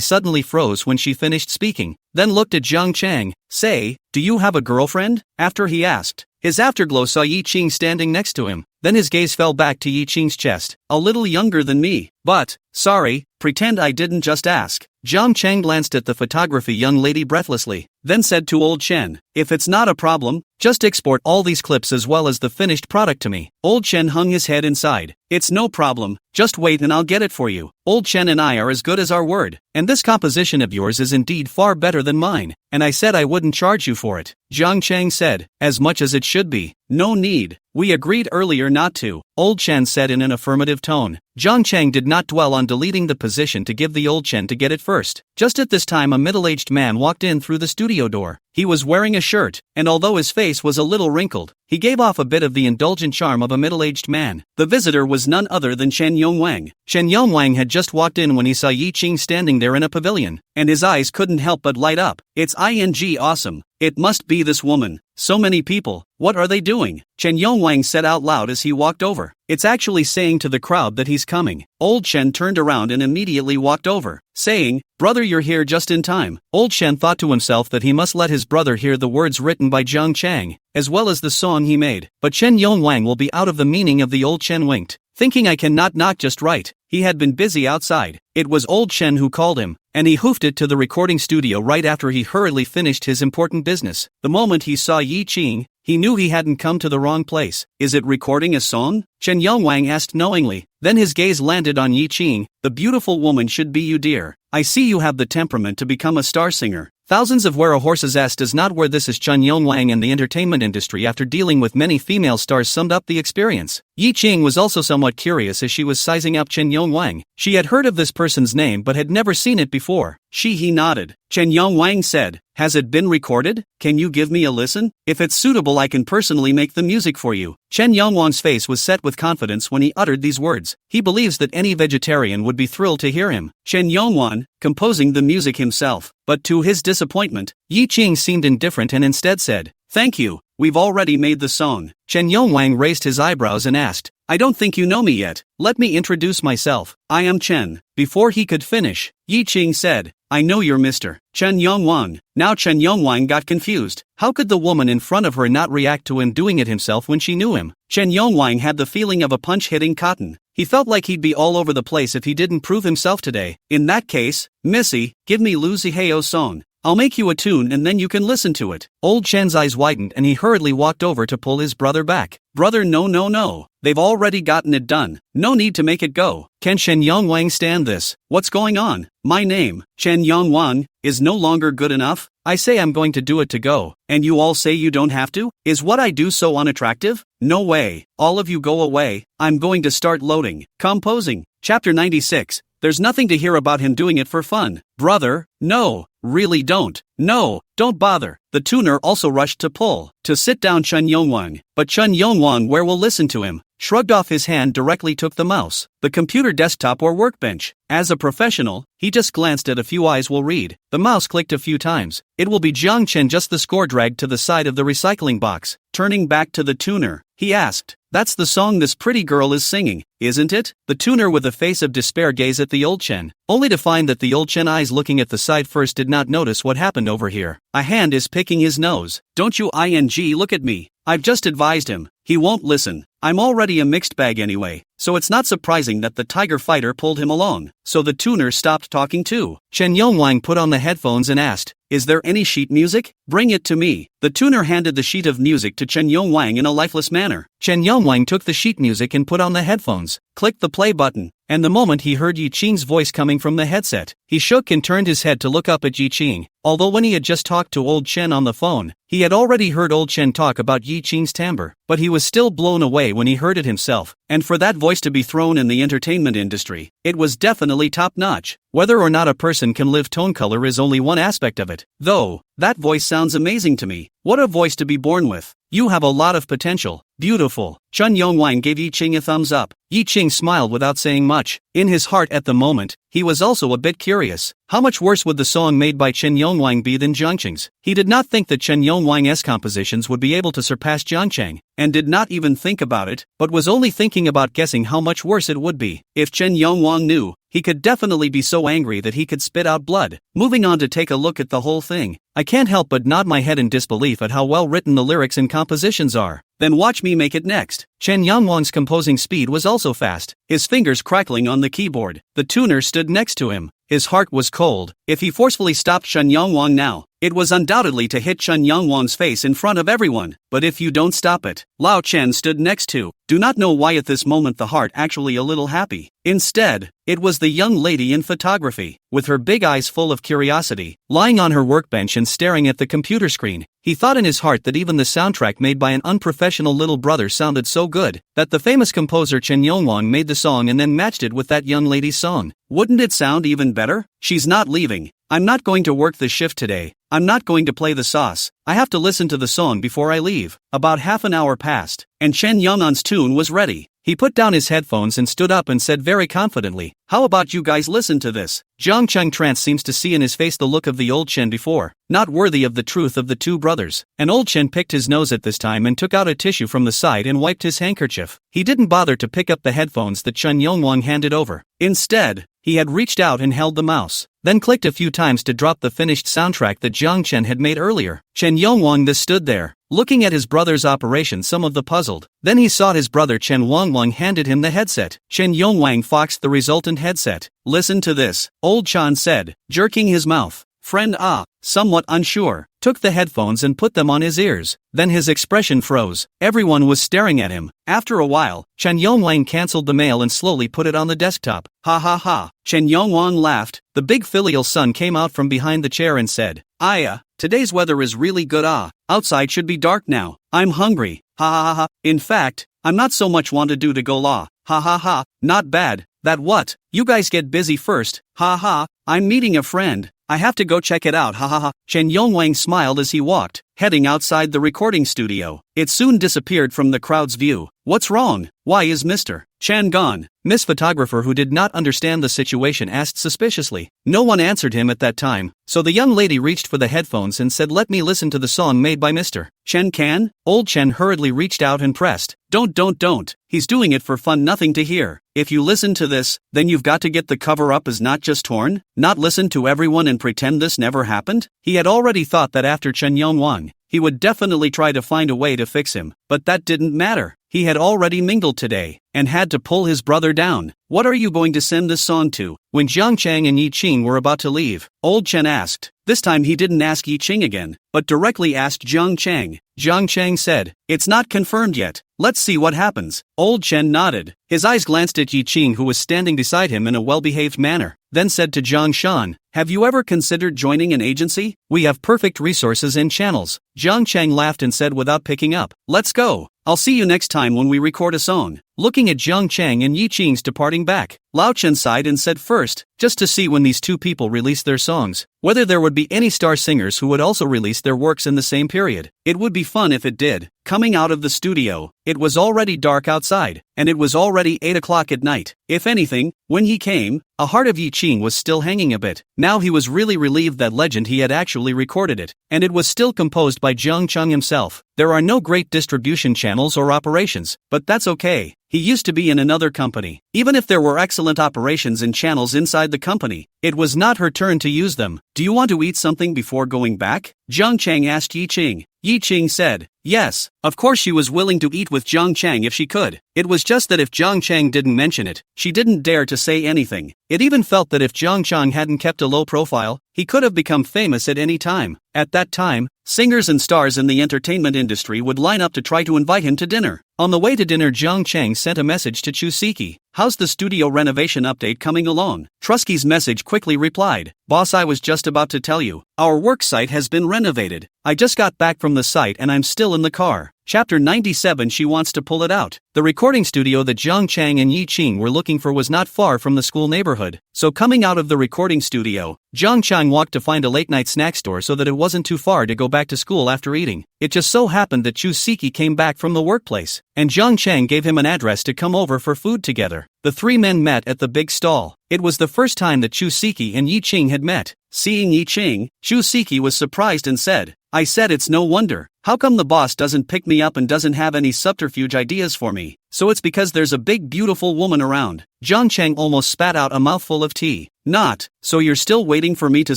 suddenly froze when she finished speaking, then looked at Jiang Cheng. Say, do you have a girlfriend? After he asked. His afterglow saw Yi Cheng standing next to him. Then his gaze fell back to Yi Cheng's chest. A little younger than me. But, sorry, pretend I didn't just ask. Jiang Cheng glanced at the photography young lady breathlessly, then said to Old Chen, "If it's not a problem, just export all these clips as well as the finished product to me." Old Chen hung his head inside. "It's no problem, just wait and I'll get it for you. Old Chen and I are as good as our word, and this composition of yours is indeed far better than mine, and I said I wouldn't charge you for it." Jiang Chang said, "As much as it should be. No need. We agreed earlier not to," Old Chen said in an affirmative tone. Jiang Chang did not dwell on deleting the position to give the Old Chen to get it first. Just at this time a middle-aged man walked in through the studio door. He was wearing a shirt, and although his face was a little wrinkled, he gave off a bit of the indulgent charm of a middle-aged man. The visitor was none other than Chen Yongwang. Chen Yongwang had just walked in when he saw Yi Qing standing there in a pavilion, and his eyes couldn't help but light up. "It's awesome. It must be this woman. So many people, what are they doing?" Chen Yongwang said out loud as he walked over. "It's actually saying to the crowd that he's coming." Old Chen turned around and immediately walked over, saying, "Brother, you're here just in time." Old Chen thought to himself that he must let his brother hear the words written by Jiang Chang, as well as the song he made. But Chen Yongwang will be out of the meaning of the Old Chen winked. Thinking I cannot knock just right, he had been busy outside. It was Old Chen who called him, and he hoofed it to the recording studio right after he hurriedly finished his important business. The moment he saw Yi Qing, he knew he hadn't come to the wrong place. "Is it recording a song?" Chen Yongwang asked knowingly. Then his gaze landed on Yi Qing. "The beautiful woman should be you, dear. I see you have the temperament to become a star singer. Thousands of where a horse's ass does not where." This is Chen Yongwang, and the entertainment industry after dealing with many female stars summed up the experience. Yi Qing was also somewhat curious as she was sizing up Chen Yongwang. She had heard of this person's name but had never seen it before. He nodded. Chen Yongwang said, "Has it been recorded? Can you give me a listen? If it's suitable I can personally make the music for you." Chen Yongwang's face was set with confidence when he uttered these words. He believes that any vegetarian would be thrilled to hear him. Chen Yongwang, composing the music himself. But to his disappointment, Yi Qing seemed indifferent and instead said, "Thank you, we've already made the song." Chen Yongwang raised his eyebrows and asked, "I don't think you know me yet. Let me introduce myself. I am Chen." Before he could finish, Yi Qing said, "I know you're Mr. Chen Yongwang." Now Chen Yongwang got confused. How could the woman in front of her not react to him doing it himself when she knew him? Chen Yongwang had the feeling of a punch hitting cotton. He felt like he'd be all over the place if he didn't prove himself today. "In that case, Missy, give me Lu Ziheo's song. I'll make you a tune and then you can listen to it." Old Chen's eyes widened and he hurriedly walked over to pull his brother back. "Brother, no. They've already gotten it done. No need to make it go. Can Chen Yongwang stand this? What's going on? My name, Chen Yongwang, is no longer good enough? I say I'm going to do it to go, and you all say you don't have to? Is what I do so unattractive? No way. All of you go away. I'm going to start loading. Composing." Chapter 96. There's nothing to hear about him doing it for fun. "Brother, no. Really don't. No, don't bother." The tuner also rushed to sit down Chen Yongwang, but Chen Yongwang will listen to him, shrugged off his hand directly took the mouse, the computer desktop or workbench. As a professional, he just glanced at a few eyes will read. The mouse clicked a few times. It will be Jiang Chen, just the score dragged to the side of the recycling box. Turning back to the tuner, he asked, "That's the song this pretty girl is singing, isn't it?" The tuner with a face of despair gazed at the Old Chen, only to find that the Old Chen eyes looking at the side first did not notice what happened over here. A hand is picking his nose. "Don't you look at me. I've just advised him. He won't listen. I'm already a mixed bag anyway, so it's not surprising that the tiger fighter pulled him along." So the tuner stopped talking too. Chen Yongwang put on the headphones and asked, "Is there any sheet music? Bring it to me." The tuner handed the sheet of music to Chen Yongwang in a lifeless manner. Chen Yongwang took the sheet music and put on the headphones, clicked the play button, and the moment he heard Yi Qing's voice coming from the headset, he shook and turned his head to look up at Yi Qing. Although when he had just talked to Old Chen on the phone, he had already heard Old Chen talk about Yi Qing's timbre, but he was still blown away when he heard it himself, and for that voice to be thrown in the entertainment industry, it was definitely top-notch. Whether or not a person can live tone color is only one aspect of it, though. That voice sounds amazing to me. What a voice to be born with. You have a lot of potential. Beautiful. Chen Yongwang gave Yi Qing a thumbs up. Yi Qing smiled without saying much. In his heart at the moment, he was also a bit curious. How much worse would the song made by Chen Yongwang be than Jiang Cheng's? He did not think that Chen Yongwang's compositions would be able to surpass Jiang Cheng, and did not even think about it, but was only thinking about guessing how much worse it would be. If Chen Yongwang knew, he could definitely be so angry that he could spit out blood. Moving on to take a look at the whole thing, I can't help but nod my head in disbelief at how well written the lyrics and compositions are. Then watch me make it next. Chen Yongwang's composing speed was also fast, his fingers crackling on the keyboard. The tuner stood next to him. His heart was cold. If he forcefully stopped Chen Yongwang now, It was undoubtedly to hit Chen Yongwang's face in front of everyone, but if you don't stop it, Lao Chen stood next to. Do not know why at this moment the heart actually a little happy. Instead, it was the young lady in photography, with her big eyes full of curiosity, lying on her workbench and staring at the computer screen. He thought in his heart that even the soundtrack made by an unprofessional little brother sounded so good, that the famous composer Chen Yongwang made the song and then matched it with that young lady's song. Wouldn't it sound even better? She's not leaving. I'm not going to work the shift today. I'm not going to play the sauce. I have to listen to the song before I leave. About half an hour passed, and Chen Yongwang's tune was ready. He put down his headphones and stood up and said very confidently, "How about you guys listen to this?" Zhang Chengtrance seems to see in his face the look of the old Chen before, not worthy of the truth of the two brothers. And old Chen picked his nose at this time and took out a tissue from the side and wiped his handkerchief. He didn't bother to pick up the headphones that Chen Yongwang handed over. Instead, he had reached out and held the mouse, then clicked a few times to drop the finished soundtrack that Zhang Chen had made earlier. Chen Yongwang thus stood there, looking at his brother's operation, some of the puzzled. Then he saw his brother Chen Yongwang handed him the headset. Chen Yongwang foxed the resultant headset. "Listen to this," old Chan said, jerking his mouth. Friend somewhat unsure, took the headphones and put them on his ears. Then his expression froze. Everyone was staring at him. After a while, Chen Yongwang cancelled the mail and slowly put it on the desktop. Ha ha ha. Chen Yongwang laughed. The big filial son came out from behind the chair and said, "Aya, today's weather is really good. Outside should be dark now. I'm hungry. Ha ha ha. In fact, I'm not so much want to do to go law. Ha ha ha. Not bad. That what? You guys get busy first. Ha ha. I'm meeting a friend. I have to go check it out. Ha ha ha." Chen Yongwang smiled as he walked, heading outside the recording studio. It soon disappeared from the crowd's view. "What's wrong? Why is Mr. Chen gone?" Miss Photographer, who did not understand the situation, asked suspiciously. No one answered him at that time, so the young lady reached for the headphones and said, "Let me listen to the song made by Mr. Chen can?" Old Chen hurriedly reached out and pressed. Don't. He's doing it for fun, nothing to hear. If you listen to this, then you've got to get the cover up is not just torn, not listen to everyone and pretend this never happened." He had already thought that after Chen Yongwang, he would definitely try to find a way to fix him, but that didn't matter. He had already mingled today, and had to pull his brother down. "What are you going to send this song to?" When Jiang Chang and Yi Qing were about to leave, old Chen asked. This time he didn't ask Yi Qing again, but directly asked Jiang Chang. Jiang Chang said, "It's not confirmed yet. Let's see what happens." Old Chen nodded. His eyes glanced at Yi Qing, who was standing beside him in a well-behaved manner, then said to Jiang Shan, "Have you ever considered joining an agency? We have perfect resources and channels." Jiang Chang laughed and said without picking up, "Let's go. I'll see you next time when we record a song." Looking at Jiang Chang and Yi Qing's departing back, Lao Chen sighed and said first, just to see when these two people released their songs, whether there would be any star singers who would also release their works in the same period. It would be fun if it did. Coming out of the studio, it was already dark outside, and it was already 8 o'clock at night. If anything, when he came, a heart of Yi Qing was still hanging a bit. Now he was really relieved that Legend he had actually recorded it, and it was still composed by Jiang Cheng himself. There are no great distribution channels or operations, but that's okay. He used to be in another company. Even if there were excellent operations and channels inside the company, it was not her turn to use them. "Do you want to eat something before going back?" Jiang Cheng asked Yi Qing. Yi Qing said, yes. Of course she was willing to eat with Jiang Cheng if she could. It was just that if Jiang Cheng didn't mention it, she didn't dare to say anything. It even felt that if Jiang Cheng hadn't kept a low profile, he could have become famous at any time. At that time, singers and stars in the entertainment industry would line up to try to invite him to dinner. On the way to dinner, Jiang Cheng sent a message to Chusiki. "How's the studio renovation update coming along?" Trusky's message quickly replied, "Boss, I was just about to tell you. Our work site has been renovated. I just got back from the site and I'm still in the car. Chapter 97, she wants to pull it out." The recording studio that Jiang Cheng and Yi Qing were looking for was not far from the school neighborhood. So coming out of the recording studio, Jiang Cheng walked to find a late-night snack store so that it wasn't too far to go back to school after eating. It just so happened that Chusiki came back from the workplace, and Jiang Cheng gave him an address to come over for food together. The three men met at the big stall. It was the first time that Chusiki and Yi Qing had met. Seeing Yi Qing, Chusiki was surprised and said, "I said it's no wonder. How come the boss doesn't pick me up and doesn't have any subterfuge ideas for me?" "So it's because there's a big beautiful woman around." Jiang Cheng almost spat out a mouthful of tea. "Not, so you're still waiting for me to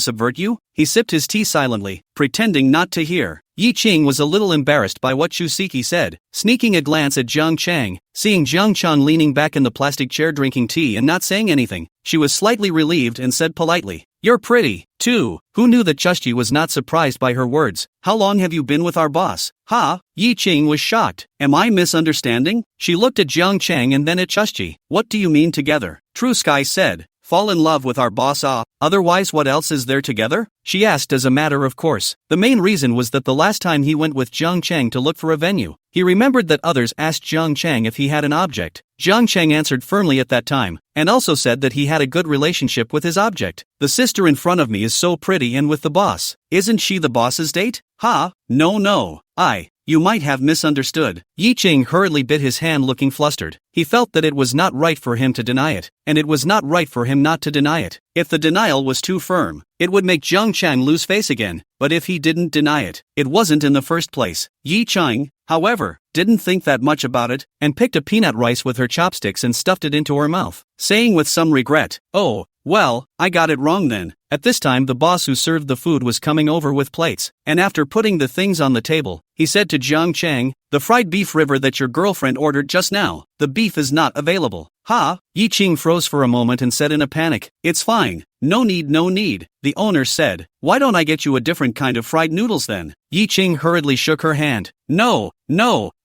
subvert you?" He sipped his tea silently, pretending not to hear. Yi Qing was a little embarrassed by what Chusiki said, sneaking a glance at Jiang Cheng. Seeing Jiang Cheng leaning back in the plastic chair drinking tea and not saying anything, she was slightly relieved and said politely, You're pretty, too. Who knew that Chushji was not surprised by her words? How long have you been with our boss? Ha? Yi Ching was shocked. Am I misunderstanding? She looked at Jiang Chang and then at Chushji. What do you mean together? True Sky said. Fall in love with our boss otherwise what else is there together? She asked as a matter of course. The main reason was that the last time he went with Jiang Chang to look for a venue, he remembered that others asked Jiang Chang if he had an object. Jiang Chang answered firmly at that time, and also said that he had a good relationship with his object. The sister in front of me is so pretty and with the boss. Isn't she the boss's date? Ha? No. You might have misunderstood. Yi Ching hurriedly bit his hand looking flustered. He felt that it was not right for him to deny it, and it was not right for him not to deny it. If the denial was too firm, it would make Jiang Chang lose face again, but if he didn't deny it, it wasn't in the first place. Yi Ching, however, didn't think that much about it, and picked a peanut rice with her chopsticks and stuffed it into her mouth, saying with some regret, "Oh, well, I got it wrong then." At this time the boss who served the food was coming over with plates, and after putting the things on the table, he said to Jiang Chang, "The fried beef river that your girlfriend ordered just now, the beef is not available." Ha? Yi Ching froze for a moment and said in a panic, "It's fine. No need. The owner said, "Why don't I get you a different kind of fried noodles then?" Yi Ching hurriedly shook her hand. No,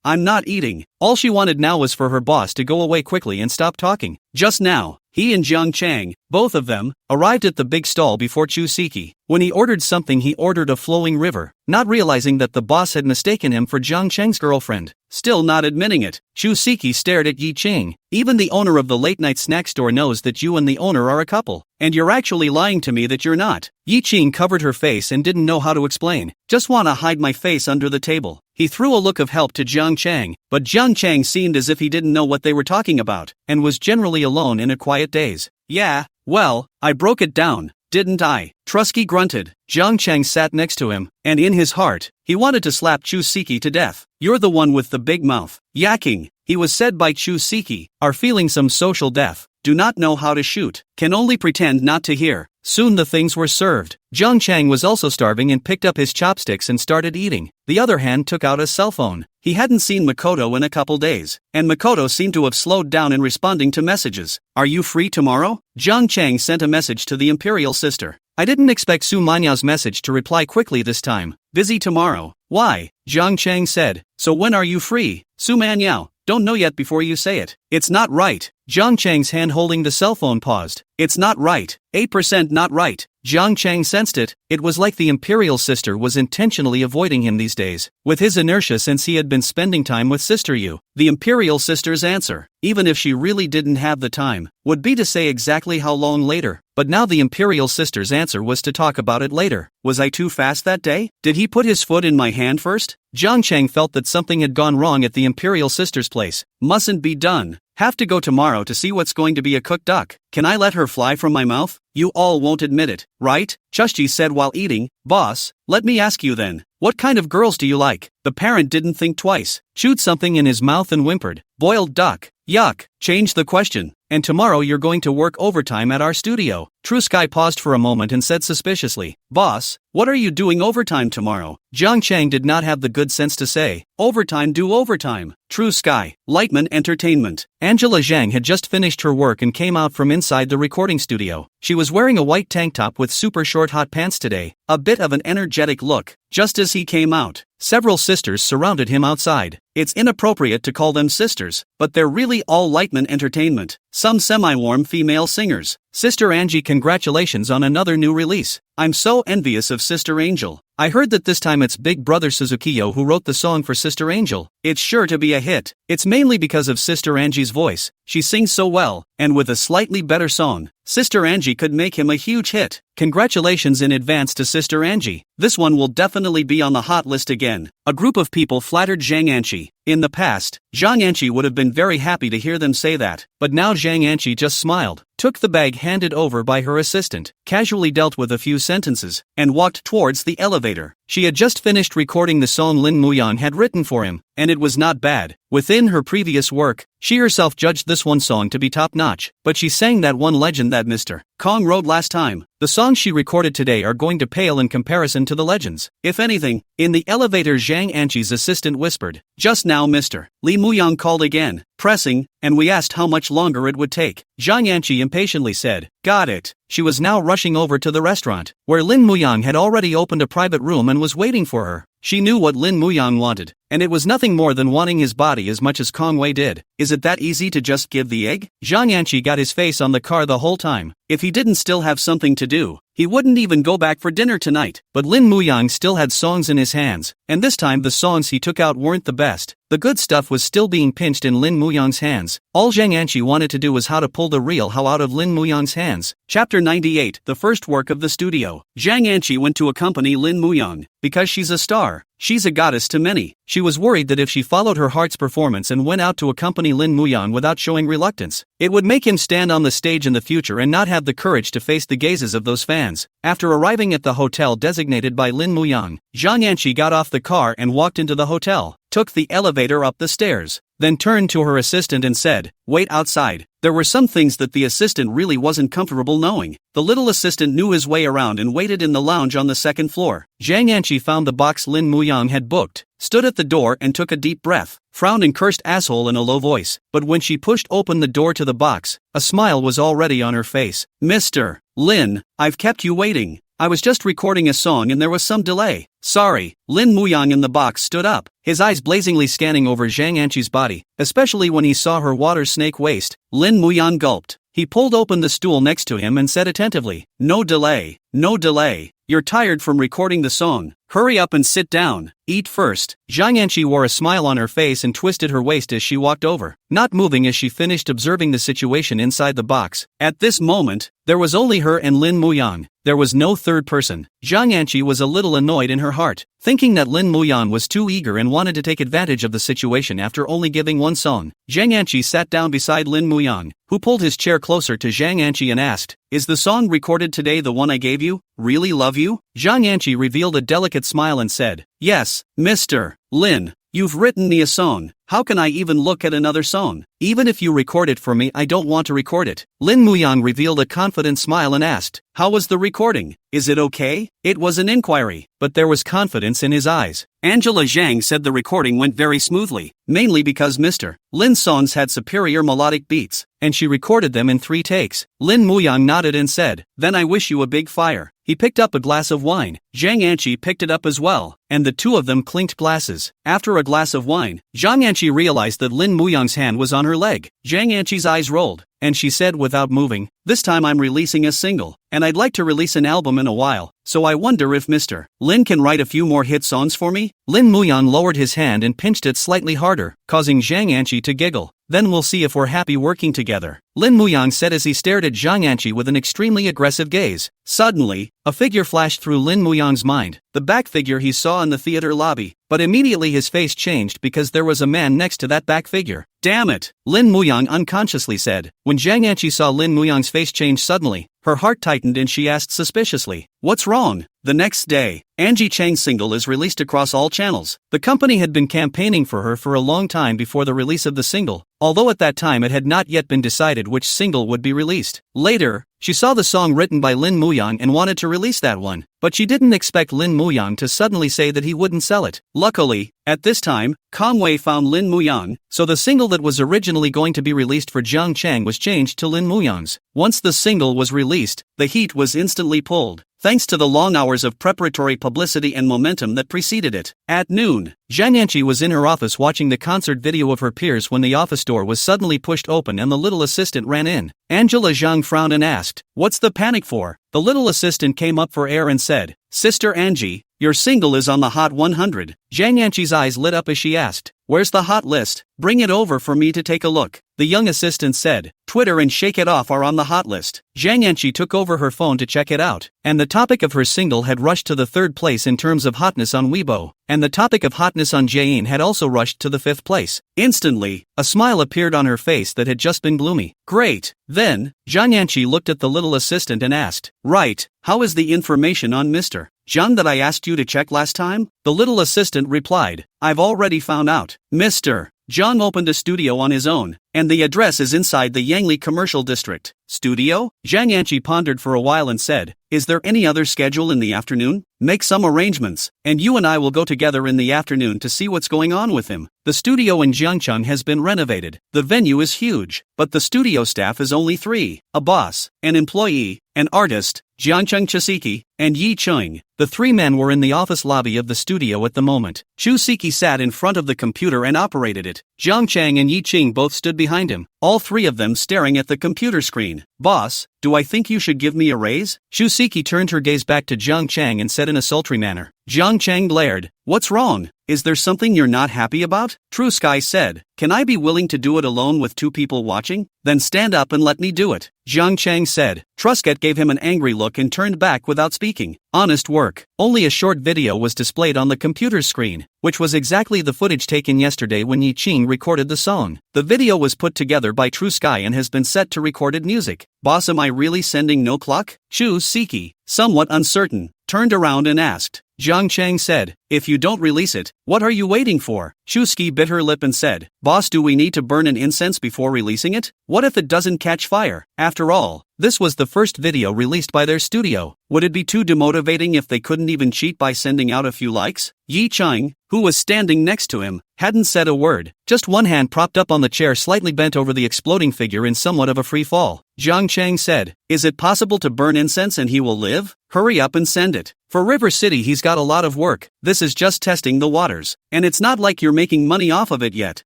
I'm not eating." All she wanted now was for her boss to go away quickly and stop talking. Just now, he and Jiang Chang, both of them, arrived at the big stall before Chu Siki. When he ordered something he ordered a flowing river, not realizing that the boss had mistaken him for Jiang Chang's girlfriend. Still not admitting it, Chu Siki stared at Yi Ching. "Even the owner of the late-night snack store knows that you and the owner are a couple, and you're actually lying to me that you're not." Yi Ching covered her face and didn't know how to explain. "Just wanna hide my face under the table." He threw a look of help to Jiang Chang, but Jiang Chang seemed as if he didn't know what they were talking about, and was generally alone in a quiet daze. "Yeah, well, I broke it down, didn't I?" Trusky grunted. Jiang Chang sat next to him, and in his heart, he wanted to slap Chu Siki to death. "You're the one with the big mouth. Yakking," he was said by Chu Siki, "are feeling some social death, do not know how to shoot, can only pretend not to hear." Soon the things were served. Jiang Chang was also starving and picked up his chopsticks and started eating. The other hand took out a cell phone. He hadn't seen Makoto in a couple days, and Makoto seemed to have slowed down in responding to messages. "Are you free tomorrow?" Jiang Chang sent a message to the imperial sister. "I didn't expect Su Manya's message to reply quickly this time. Busy tomorrow." "Why?" Jiang Chang said. "So when are you free?" "Su Manyao, don't know yet before you say it." "It's not right." Jiang Chang's hand holding the cell phone paused. "It's not right. 8% not right." Jiang Chang sensed it. It was like the imperial sister was intentionally avoiding him these days, with his inertia since he had been spending time with Sister Yu. The imperial sister's answer, even if she really didn't have the time, would be to say exactly how long later. But now the imperial sister's answer was to talk about it later. Was I too fast that day? Did he put his foot in my hand first? Jiang Chang felt that something had gone wrong at the imperial sister's place. Mustn't be done. Have to go tomorrow to see what's going to be a cooked duck. Can I let her fly from my mouth? You all won't admit it, right? Chushji said while eating. "Boss, let me ask you then. What kind of girls do you like?" The parent didn't think twice, chewed something in his mouth and whimpered. "Boiled duck. Yuck." Change the question. "And tomorrow you're going to work overtime at our studio." True Sky paused for a moment and said suspiciously, "Boss, what are you doing overtime tomorrow?" Jiang Chang did not have the good sense to say, "Overtime do overtime." True Sky, Lightman Entertainment. Angela Zhang had just finished her work and came out from inside the recording studio. She was wearing a white tank top with super short hot pants today, a bit of an energetic look. Just as he came out, several sisters surrounded him outside. It's inappropriate to call them sisters, but they're really all Lightman Entertainment. Some semi-warm female singers. "Sister Angie, congratulations on another new release. I'm so envious of Sister Angel. I heard that this time it's Big Brother Suzukiyo who wrote the song for Sister Angel. It's sure to be a hit. It's mainly because of Sister Angie's voice. She sings so well, and with a slightly better song, Sister Angie could make him a huge hit. Congratulations in advance to Sister Angie. This one will definitely be on the hot list again." A group of people flattered Zhang Anqi. In the past, Zhang Anqi would have been very happy to hear them say that, but now Zhang Anqi just smiled, took the bag handed over by her assistant, casually dealt with a few sentences, and walked towards the elevator. She had just finished recording the song Lin Muyan had written for him, and it was not bad. Within her previous work, she herself judged this one song to be top-notch, but she sang that one legend that Mr. Kong wrote last time. The songs she recorded today are going to pale in comparison to the legends. If anything, in the elevator Zhang Anqi's assistant whispered, "Just now Mr. Li Muyang called again, pressing, and we asked how much longer it would take." Zhang Anqi impatiently said, "Got it." She was now rushing over to the restaurant, where Lin Muyang had already opened a private room and was waiting for her. She knew what Lin Muyang wanted, and it was nothing more than wanting his body as much as Kong Wei did. Is it that easy to just give the egg? Zhang Anqi got his face on the car the whole time. If he didn't still have something to do, he wouldn't even go back for dinner tonight. But Lin Muyang still had songs in his hands, and this time the songs he took out weren't the best. The good stuff was still being pinched in Lin Muyang's hands. All Zhang Anqi wanted to do was how to pull the real how out of Lin Muyang's hands. Chapter 98, the first work of the studio. Zhang Anqi went to accompany Lin Muyang. Because she's a star, she's a goddess to many. She was worried that if she followed her heart's performance and went out to accompany Lin Muyang without showing reluctance, it would make him stand on the stage in the future and not have the courage to face the gazes of those fans. After arriving at the hotel designated by Lin Muyang, Zhang Anqi got off the car and walked into the hotel, took the elevator up the stairs, then turned to her assistant and said, "Wait outside." There were some things that the assistant really wasn't comfortable knowing. The little assistant knew his way around and waited in the lounge on the second floor. Zhang Anqi found the box Lin Muyang had booked, stood at the door and took a deep breath, frowned and cursed asshole in a low voice. But when she pushed open the door to the box, a smile was already on her face. "Mr. Lin, I've kept you waiting. I was just recording a song and there was some delay." "Sorry." Lin Muyang in the box stood up, his eyes blazingly scanning over Zhang Anqi's body, especially when he saw her water snake waist. Lin Muyang gulped. He pulled open the stool next to him and said attentively, "No delay, no delay. You're tired from recording the song. Hurry up and sit down. Eat first." Zhang Anqi wore a smile on her face and twisted her waist as she walked over, not moving as she finished observing the situation inside the box. At this moment, there was only her and Lin Muyang. There was no third person. Zhang Anqi was a little annoyed in her heart, thinking that Lin Muyang was too eager and wanted to take advantage of the situation after only giving one song. Zhang Anqi sat down beside Lin Muyang, who pulled his chair closer to Zhang Anqi and asked, "Is the song recorded today the one I gave you? Really love you?" Zhang Anqi revealed a delicate smile and said, "Yes, Mr. Lin. You've written me a song. How can I even look at another song? Even if you record it for me, I don't want to record it." Lin Muyang revealed a confident smile and asked, "How was the recording? Is it okay?" It was an inquiry, but there was confidence in his eyes. Angela Zhang said the recording went very smoothly, mainly because Mr. Lin's songs had superior melodic beats, and she recorded them in 3 takes. Lin Muyang nodded and said, "Then I wish you a big fire." He picked up a glass of wine. Zhang Anqi picked it up as well, and the two of them clinked glasses. After a glass of wine, Zhang Anqi realized that Lin Muyang's hand was on her leg. Zhang Anqi's eyes rolled, and she said without moving, "This time I'm releasing a single, and I'd like to release an album in a while, so I wonder if Mr. Lin can write a few more hit songs for me?" Lin Muyang lowered his hand and pinched it slightly harder, causing Zhang Anqi to giggle. "Then we'll see if we're happy working together," Lin Muyang said as he stared at Zhang Anqi with an extremely aggressive gaze. Suddenly, a figure flashed through Lin Muyang's mind, the back figure he saw in the theater lobby, but immediately his face changed because there was a man next to that back figure. "Damn it," Lin Muyang unconsciously said. When Zhang Anqi saw Lin Muyang's face change suddenly, her heart tightened and she asked suspiciously, "What's wrong?" The next day, Angie Chang's single is released across all channels. The company had been campaigning for her for a long time before the release of the single, although at that time it had not yet been decided which single would be released. Later, she saw the song written by Lin Muyang and wanted to release that one, but she didn't expect Lin Muyang to suddenly say that he wouldn't sell it. Luckily, at this time, Kong Wei found Lin Muyang, so the single that was originally going to be released for Jiang Chang was changed to Lin Muyang's. Once the single was released, the heat was instantly pulled, thanks to the long hours of preparatory publicity and momentum that preceded it. At noon, Zhang Anqi was in her office watching the concert video of her peers when the office door was suddenly pushed open and the little assistant ran in. Angela Zhang frowned and asked, "What's the panic for?" The little assistant came up for air and said, "Sister Angie, your single is on the Hot 100. Zhang Anqi's eyes lit up as she asked, "Where's the hot list? Bring it over for me to take a look." The young assistant said, "Twitter and Shake It Off are on the hot list." Zhang Anqi took over her phone to check it out, and the topic of her single had rushed to the 3rd place in terms of hotness on Weibo, and the topic of hotness on Jiayin had also rushed to the 5th place. Instantly, a smile appeared on her face that had just been gloomy. "Great." Then, Zhang Anqi looked at the little assistant and asked, "Right, how is the information on Mr. Zhang that I asked you to check last time?" The little assistant replied, "I've already found out. Mr. Zhang opened a studio on his own, and the address is inside the Yangli commercial district. Studio? Zhang Yanqi pondered for a while and said, is there any other schedule in the afternoon? Make some arrangements, and you and I will go together in the afternoon to see what's going on with him. The studio in Jiangcheng has been renovated. The venue is huge, but the studio staff is only 3, a boss, an employee, an artist, Jiangcheng Chisiki, and Yi Cheng. The 3 men were in the office lobby of the studio at the moment. Chu Siki sat in front of the computer and operated it. Jiang Chang and Yi Cheng both stood behind him, all 3 of them staring at the computer screen. Boss, do I think you should give me a raise? Chu Siki turned her gaze back to Jiang Chang and said in a sultry manner. Jiang Chang glared. What's wrong? Is there something you're not happy about? True Sky said, can I be willing to do it alone with 2 people watching? Then stand up and let me do it. Jiang Chang said. Trusket gave him an angry look and turned back without speaking. Honest work. Only a short video was displayed on the computer's screen, which was exactly the footage taken yesterday when Yi Ching recorded the song. The video was put together by True Sky and has been set to recorded music. Boss, am I really sending no clock? Chu Siki, somewhat uncertain, turned around and asked. Jiang Chang said, if you don't release it, what are you waiting for? Shuski bit her lip and said, boss, do we need to burn an incense before releasing it? What if it doesn't catch fire? After all, this was the first video released by their studio. Would it be too demotivating if they couldn't even cheat by sending out a few likes? Yi Cheng, who was standing next to him, hadn't said a word, just one hand propped up on the chair slightly bent over the exploding figure in somewhat of a free fall. Jiang Chang said, is it possible to burn incense and he will live? Hurry up and send it. For River City he's got a lot of work, this is just testing the waters. And it's not like you're making money off of it yet,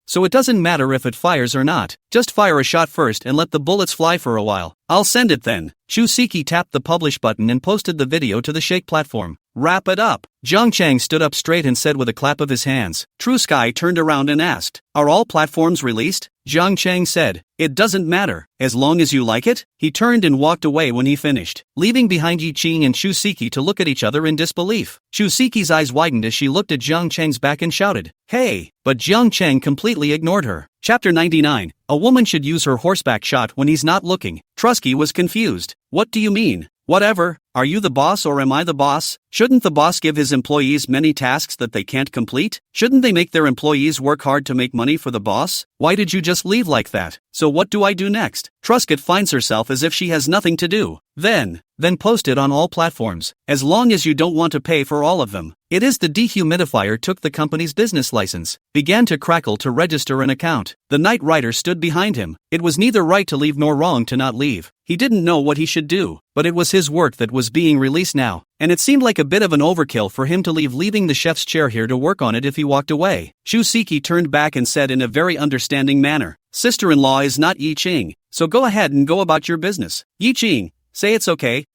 so it doesn't matter if it fires or not. Just fire a shot first and let the bullets fly for a while. I'll send it then. Chu Siki tapped the publish button and posted the video to the Shake platform. Wrap it up. Jiang Chang stood up straight and said with a clap of his hands. True Sky turned around and asked, are all platforms released? Jiang Chang said, it doesn't matter, as long as you like it. He turned and walked away when he finished, leaving behind Yi Ching and Chu Siki to look at each other in disbelief. Chu Siki's eyes widened as she looked at Jiang Chang's back and shouted, hey, but Jiang Chang completely ignored her. Chapter 99, a woman should use her horseback shot when he's not looking. Trusky was confused. What do you mean? Whatever, are you the boss or am I the boss? Shouldn't the boss give his employees many tasks that they can't complete? Shouldn't they make their employees work hard to make money for the boss? Why did you just leave like that? So what do I do next? Trusket finds herself as if she has nothing to do. Then post it on all platforms, as long as you don't want to pay for all of them. It is the dehumidifier took the company's business license, began to crackle to register an account. The night rider stood behind him. It was neither right to leave nor wrong to not leave. He didn't know what he should do, but it was his work that was being released now, and it seemed like a bit of an overkill for him to leaving the chef's chair here to work on it if he walked away. Chu Siki turned back and said in a very understanding manner, sister-in-law is not Yi Ching, so go ahead and go about your business. Yi Ching, say it's okay,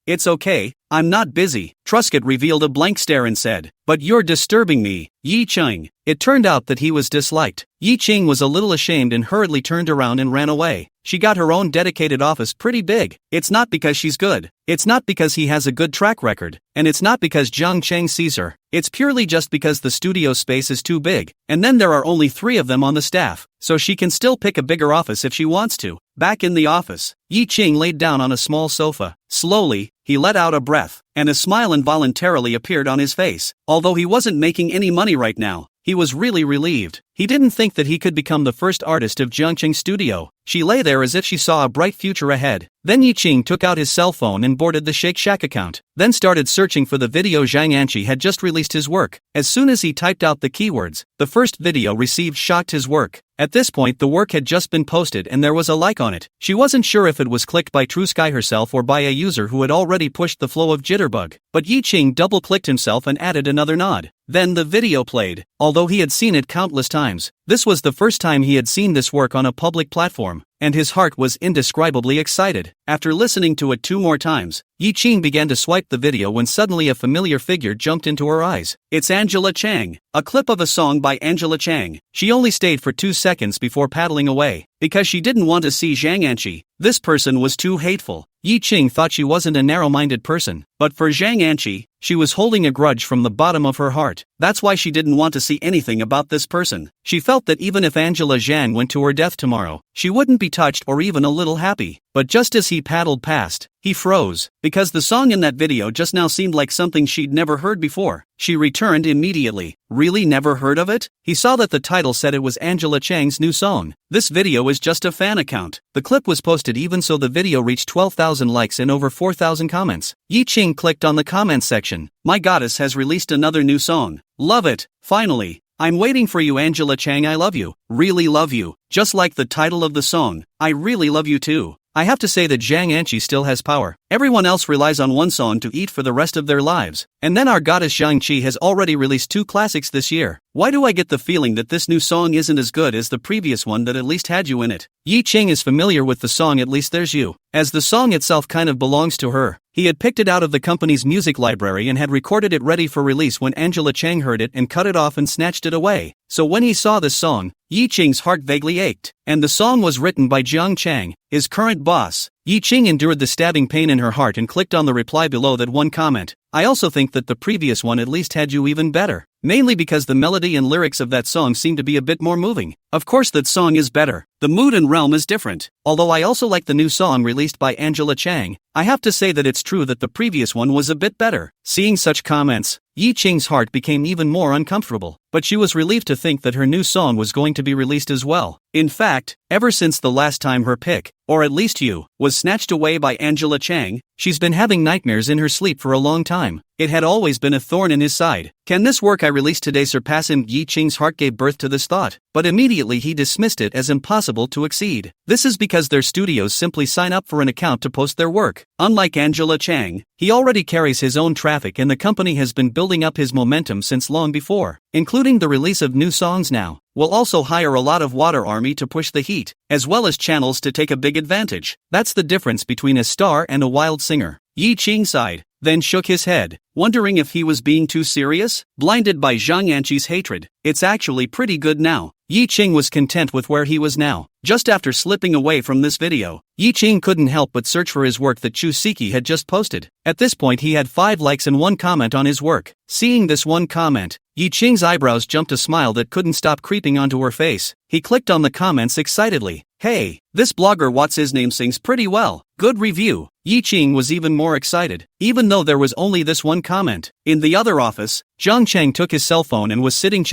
I'm not busy. Trusket revealed a blank stare and said, but you're disturbing me, Yi Cheng. It turned out that he was disliked. Yi Ching was a little ashamed and hurriedly turned around and ran away. She got her own dedicated office pretty big. It's not because she's good. It's not because he has a good track record. And it's not because Jiang Cheng sees her. It's purely just because the studio space is too big. And then there are only 3 of them on the staff. So she can still pick a bigger office if she wants to. Back in the office, Yi Ching laid down on a small sofa. Slowly, he let out a breath, and a smile involuntarily appeared on his face. Although he wasn't making any money right now, he was really relieved. He didn't think that he could become the first artist of Jiangcheng Studio. She lay there as if she saw a bright future ahead. Then Yi Ching took out his cell phone and boarded the Shake Shack account, then started searching for the video Zhang Anqi had just released his work. As soon as he typed out the keywords, the first video received shocked his work. At this point the work had just been posted and there was a like on it. She wasn't sure if it was clicked by True Sky herself or by a user who had already pushed the flow of Jitterbug, but Yi Ching double-clicked himself and added another nod. Then the video played. Although he had seen it countless times, this was the first time he had seen this work on a public platform, and his heart was indescribably excited. After listening to it 2 more times, Yi Ching began to swipe the video when suddenly a familiar figure jumped into her eyes. It's Angela Chang, a clip of a song by Angela Chang. She only stayed for 2 seconds before paddling away, because she didn't want to see Zhang Anqi. This person was too hateful. Yi Ching thought she wasn't a narrow-minded person, but for Zhang Anqi, she was holding a grudge from the bottom of her heart. That's why she didn't want to see anything about this person. She felt that even if Angela Zhang went to her death tomorrow, she wouldn't be touched or even a little happy. But just as he paddled past, he froze, because the song in that video just now seemed like something she'd never heard before. She returned immediately. Really never heard of it? He saw that the title said it was Angela Chang's new song. This video is just a fan account. The clip was posted even so the video reached 12,000 likes and over 4,000 comments. Yi Ching clicked on the comments section. My goddess has released another new song. Love it, finally. I'm waiting for you, Angela Chang, I love you. Really love you. Just like the title of the song, I really love you too. I have to say that Zhang Anqi still has power. Everyone else relies on one song to eat for the rest of their lives. And then our goddess Zhang Qi has already released 2 classics this year. Why do I get the feeling that this new song isn't as good as the previous one that at least had you in it? Yi Ching is familiar with the song At Least There's You, as the song itself kind of belongs to her. He had picked it out of the company's music library and had recorded it ready for release when Angela Chang heard it and cut it off and snatched it away. So when he saw this song, Yi Ching's heart vaguely ached. And the song was written by Jiang Chang, his current boss. Yi Ching endured the stabbing pain in her heart and clicked on the reply below that one comment. I also think that the previous one at least had you even better. Mainly because the melody and lyrics of that song seem to be a bit more moving. Of course that song is better. The mood and realm is different. Although I also like the new song released by Angela Chang, I have to say that it's true that the previous one was a bit better. Seeing such comments, Yi Ching's heart became even more uncomfortable. But she was relieved to think that her new song was going to be released as well. In fact, ever since the last time her pick, or at least you, was snatched away by Angela Chang, she's been having nightmares in her sleep for a long time. It had always been a thorn in his side. Can this work I released today surpass him? Yi Ching's heart gave birth to this thought, but immediately he dismissed it as impossible to exceed. This is because their studios simply sign up for an account to post their work. Unlike Angela Chang, he already carries his own traffic and the company has been building up his momentum since long before, including the release of new songs now. Will also hire a lot of water army to push the heat, as well as channels to take a big advantage. That's the difference between a star and a wild singer. Yi Ching sighed, then shook his head, wondering if he was being too serious. Blinded by Zhang Anqi's hatred, it's actually pretty good now. Yi Ching was content with where he was now. Just after slipping away from this video, Yi Ching couldn't help but search for his work that Chu Siki had just posted. At this point he had 5 likes and 1 comment on his work. Seeing this one comment, Yi Ching's eyebrows jumped a smile that couldn't stop creeping onto her face. He clicked on the comments excitedly. Hey, this blogger what's his name sings pretty well. Good review. Yi Ching was even more excited, even though there was only this one comment. In the other office, Chang took his cell phone and was sitting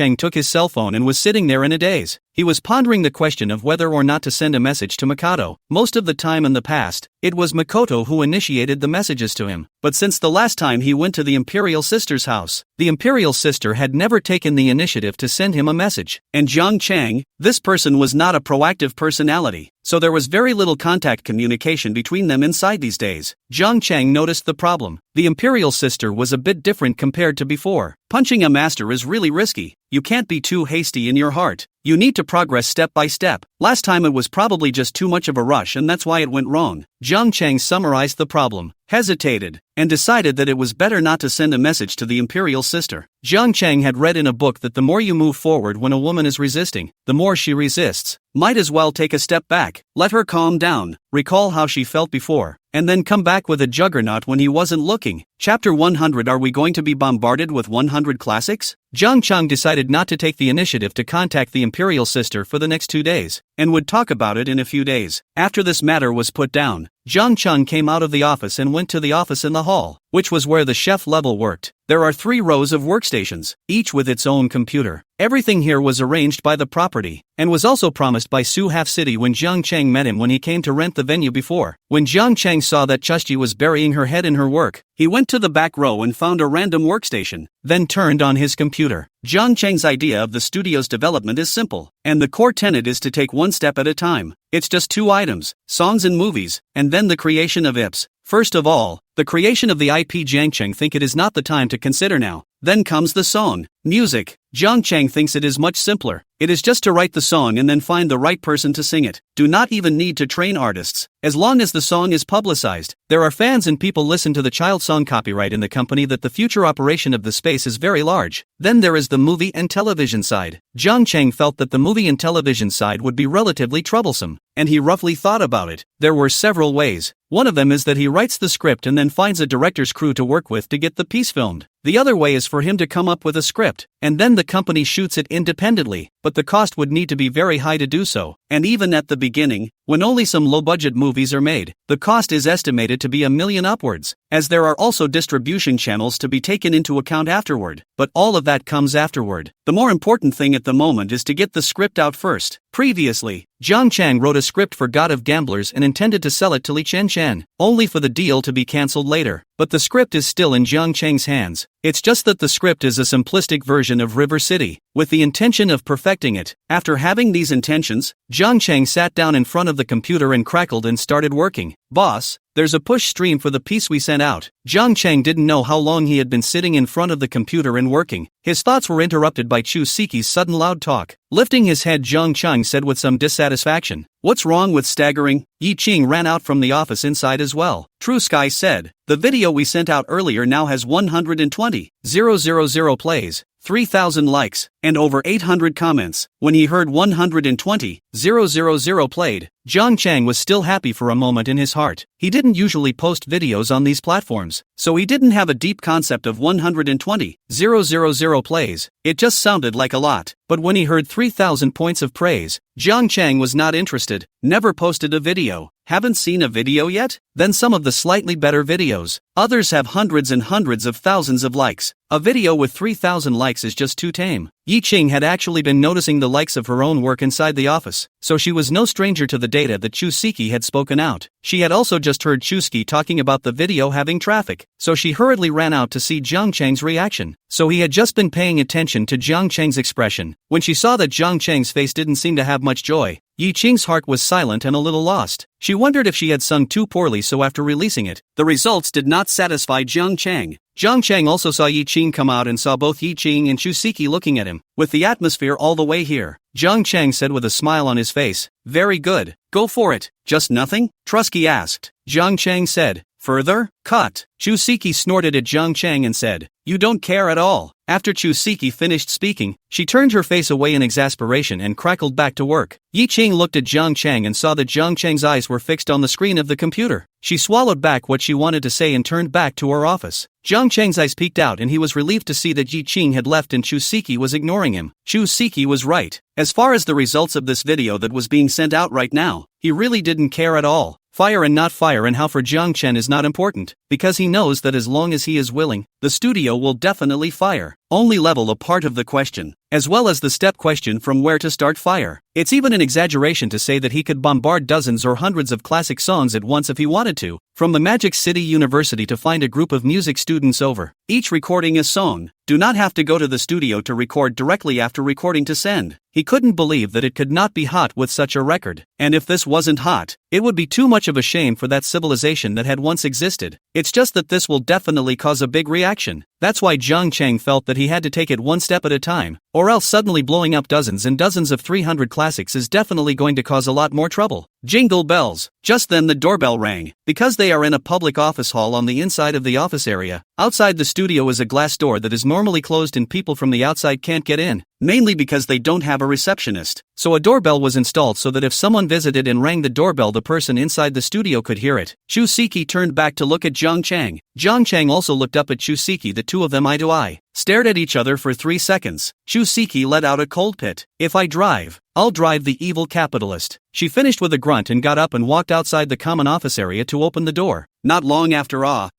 there in a daze. He was pondering the question of whether or not to send a message to Makoto. Most of the time in the past, it was Makoto who initiated the messages to him. But since the last time he went to the Imperial Sister's house, the Imperial Sister had never taken the initiative to send him a message. And Jiang Chang, this person was not a proactive personality, so there was very little contact communication between them inside these days. Jiang Chang noticed the problem. The Imperial Sister was a bit different compared to before. Punching a master is really risky. You can't be too hasty in your heart. You need to progress step by step. Last time it was probably just too much of a rush and that's why it went wrong. Jiang Chang summarized the problem, hesitated, and decided that it was better not to send a message to the Imperial Sister. Jiang Chang had read in a book that the more you move forward when a woman is resisting, the more she resists. Might as well take a step back, let her calm down, recall how she felt before, and then come back with a juggernaut when he wasn't looking. Chapter 100. Are we going to be bombarded with 100 classics? Jiang Chang decided not to take the initiative to contact the Imperial Sister for the next 2 days, and would talk about it in a few days. After this matter was put down, Jiang Chang came out of the office and went to the office in the hall, which was where the chef level worked. There are 3 rows of workstations, each with its own computer. Everything here was arranged by the property, and was also promised by Su Half City when Jiang Chang met him when he came to rent the venue before. When Jiang Chang saw that Chushji was burying her head in her work, he went to the back row and found a random workstation, then turned on his computer. Jiang Chang's idea of the studio's development is simple, and the core tenet is to take one step at a time. It's just 2 items, songs and movies, and then the creation of IPs. First of all, the creation of the IP. Jiang Chang think it is not the time to consider now. Then comes the song, music. Jiang Chang thinks it is much simpler. It is just to write the song and then find the right person to sing it. Do not even need to train artists. As long as the song is publicized, there are fans and people listen to the child song copyright in the company that the future operation of the space is very large. Then there is the movie and television side. Jiang Chang felt that the movie and television side would be relatively troublesome, and he roughly thought about it. There were several ways. One of them is that he writes the script and then finds a director's crew to work with to get the piece filmed. The other way is for him to come up with a script, and then the company shoots it independently, but the cost would need to be very high to do so. And even at the beginning, when only some low-budget movies are made, the cost is estimated to be $1 million upwards, as there are also distribution channels to be taken into account afterward. But all of that comes afterward. The more important thing at the moment is to get the script out first. Previously, Jiang Chang wrote a script for God of Gamblers and intended to sell it to Li Chen, only for the deal to be cancelled later. But the script is still in Jiang Chang's hands. It's just that the script is a simplistic version of River City, with the intention of perfecting it. After having these intentions, Jiang Chang sat down in front of the computer and crackled and started working. "Boss, there's a push stream for the piece we sent out." Jiang Chang didn't know how long he had been sitting in front of the computer and working. His thoughts were interrupted by Chu Siki's sudden loud talk. Lifting his head, Jiang Chang said with some dissatisfaction, "What's wrong with staggering?" Yi Qing ran out from the office inside as well. True Sky said, "The video we sent out earlier now has 120,000 plays, 3,000 likes, and over 800 comments." When he heard 120,000 played, Jiang Chang was still happy for a moment in his heart. He didn't usually post videos on these platforms, so he didn't have a deep concept of 120,000 plays. It just sounded like a lot. But when he heard 3,000 points of praise, Jiang Chang was not interested. "Never posted a video. Haven't seen a video yet? Then some of the slightly better videos. Others have hundreds and hundreds of thousands of likes. A video with 3,000 likes is just too tame." Yi Qing had actually been noticing the likes of her own work inside the office, so she was no stranger to the data that Chu Siki had spoken out. She had also just heard Chusky talking about the video having traffic, so she hurriedly ran out to see Jiang Chang's reaction. So he had just been paying attention to Jiang Chang's expression. When she saw that Jiang Chang's face didn't seem to have much joy, Yi Qing's heart was silent and a little lost. She wondered if she had sung too poorly, so after releasing it, the results did not satisfy Jiang Chang. Jiang Chang also saw Yi Qing come out and saw both Yi Qing and Chu Siki looking at him, with the atmosphere all the way here. Jiang Chang said with a smile on his face, "Very good, go for it." "Just nothing?" Trusky asked. Jiang Chang said, "Further? Cut." Chu Siki snorted at Jiang Chang and said, "You don't care at all." After Chu Siki finished speaking, she turned her face away in exasperation and crackled back to work. Yi Qing looked at Jiang Chang and saw that Jiang Chang's eyes were fixed on the screen of the computer. She swallowed back what she wanted to say and turned back to her office. Jiang Chang's eyes peeked out and he was relieved to see that Yi Qing had left and Chu Siki was ignoring him. Chu Siki was right. As far as the results of this video that was being sent out right now, he really didn't care at all. Fire and not fire, and how for Jiang Chen is not important, because he knows that as long as he is willing, the studio will definitely fire. Only level a part of the question, as well as the step question from where to start fire. It's even an exaggeration to say that he could bombard dozens or hundreds of classic songs at once if he wanted to, from the Magic City University to find a group of music students over, each recording a song. Do not have to go to the studio to record directly after recording to send. He couldn't believe that it could not be hot with such a record. And if this wasn't hot, it would be too much of a shame for that civilization that had once existed. It's just that this will definitely cause a big reaction. That's why Jiang Chang felt that he had to take it one step at a time, or else suddenly blowing up dozens and dozens of 300 classics is definitely going to cause a lot more trouble. Jingle bells. Just then the doorbell rang. Because they are in a public office hall on the inside of the office area, outside the studio is a glass door that is normally closed and people from the outside can't get in, mainly because they don't have a receptionist. So a doorbell was installed so that if someone visited and rang the doorbell, the person inside the studio could hear it. Chu Siki turned back to look at Jiang Chang. Jiang Chang also looked up at Chu Siki. The two of them eye to eye stared at each other for 3 seconds. Chu Siki let out a cold pit. "If I drive, I'll drive the evil capitalist." She finished with a grunt and got up and walked outside the common office area to open the door. Not long after,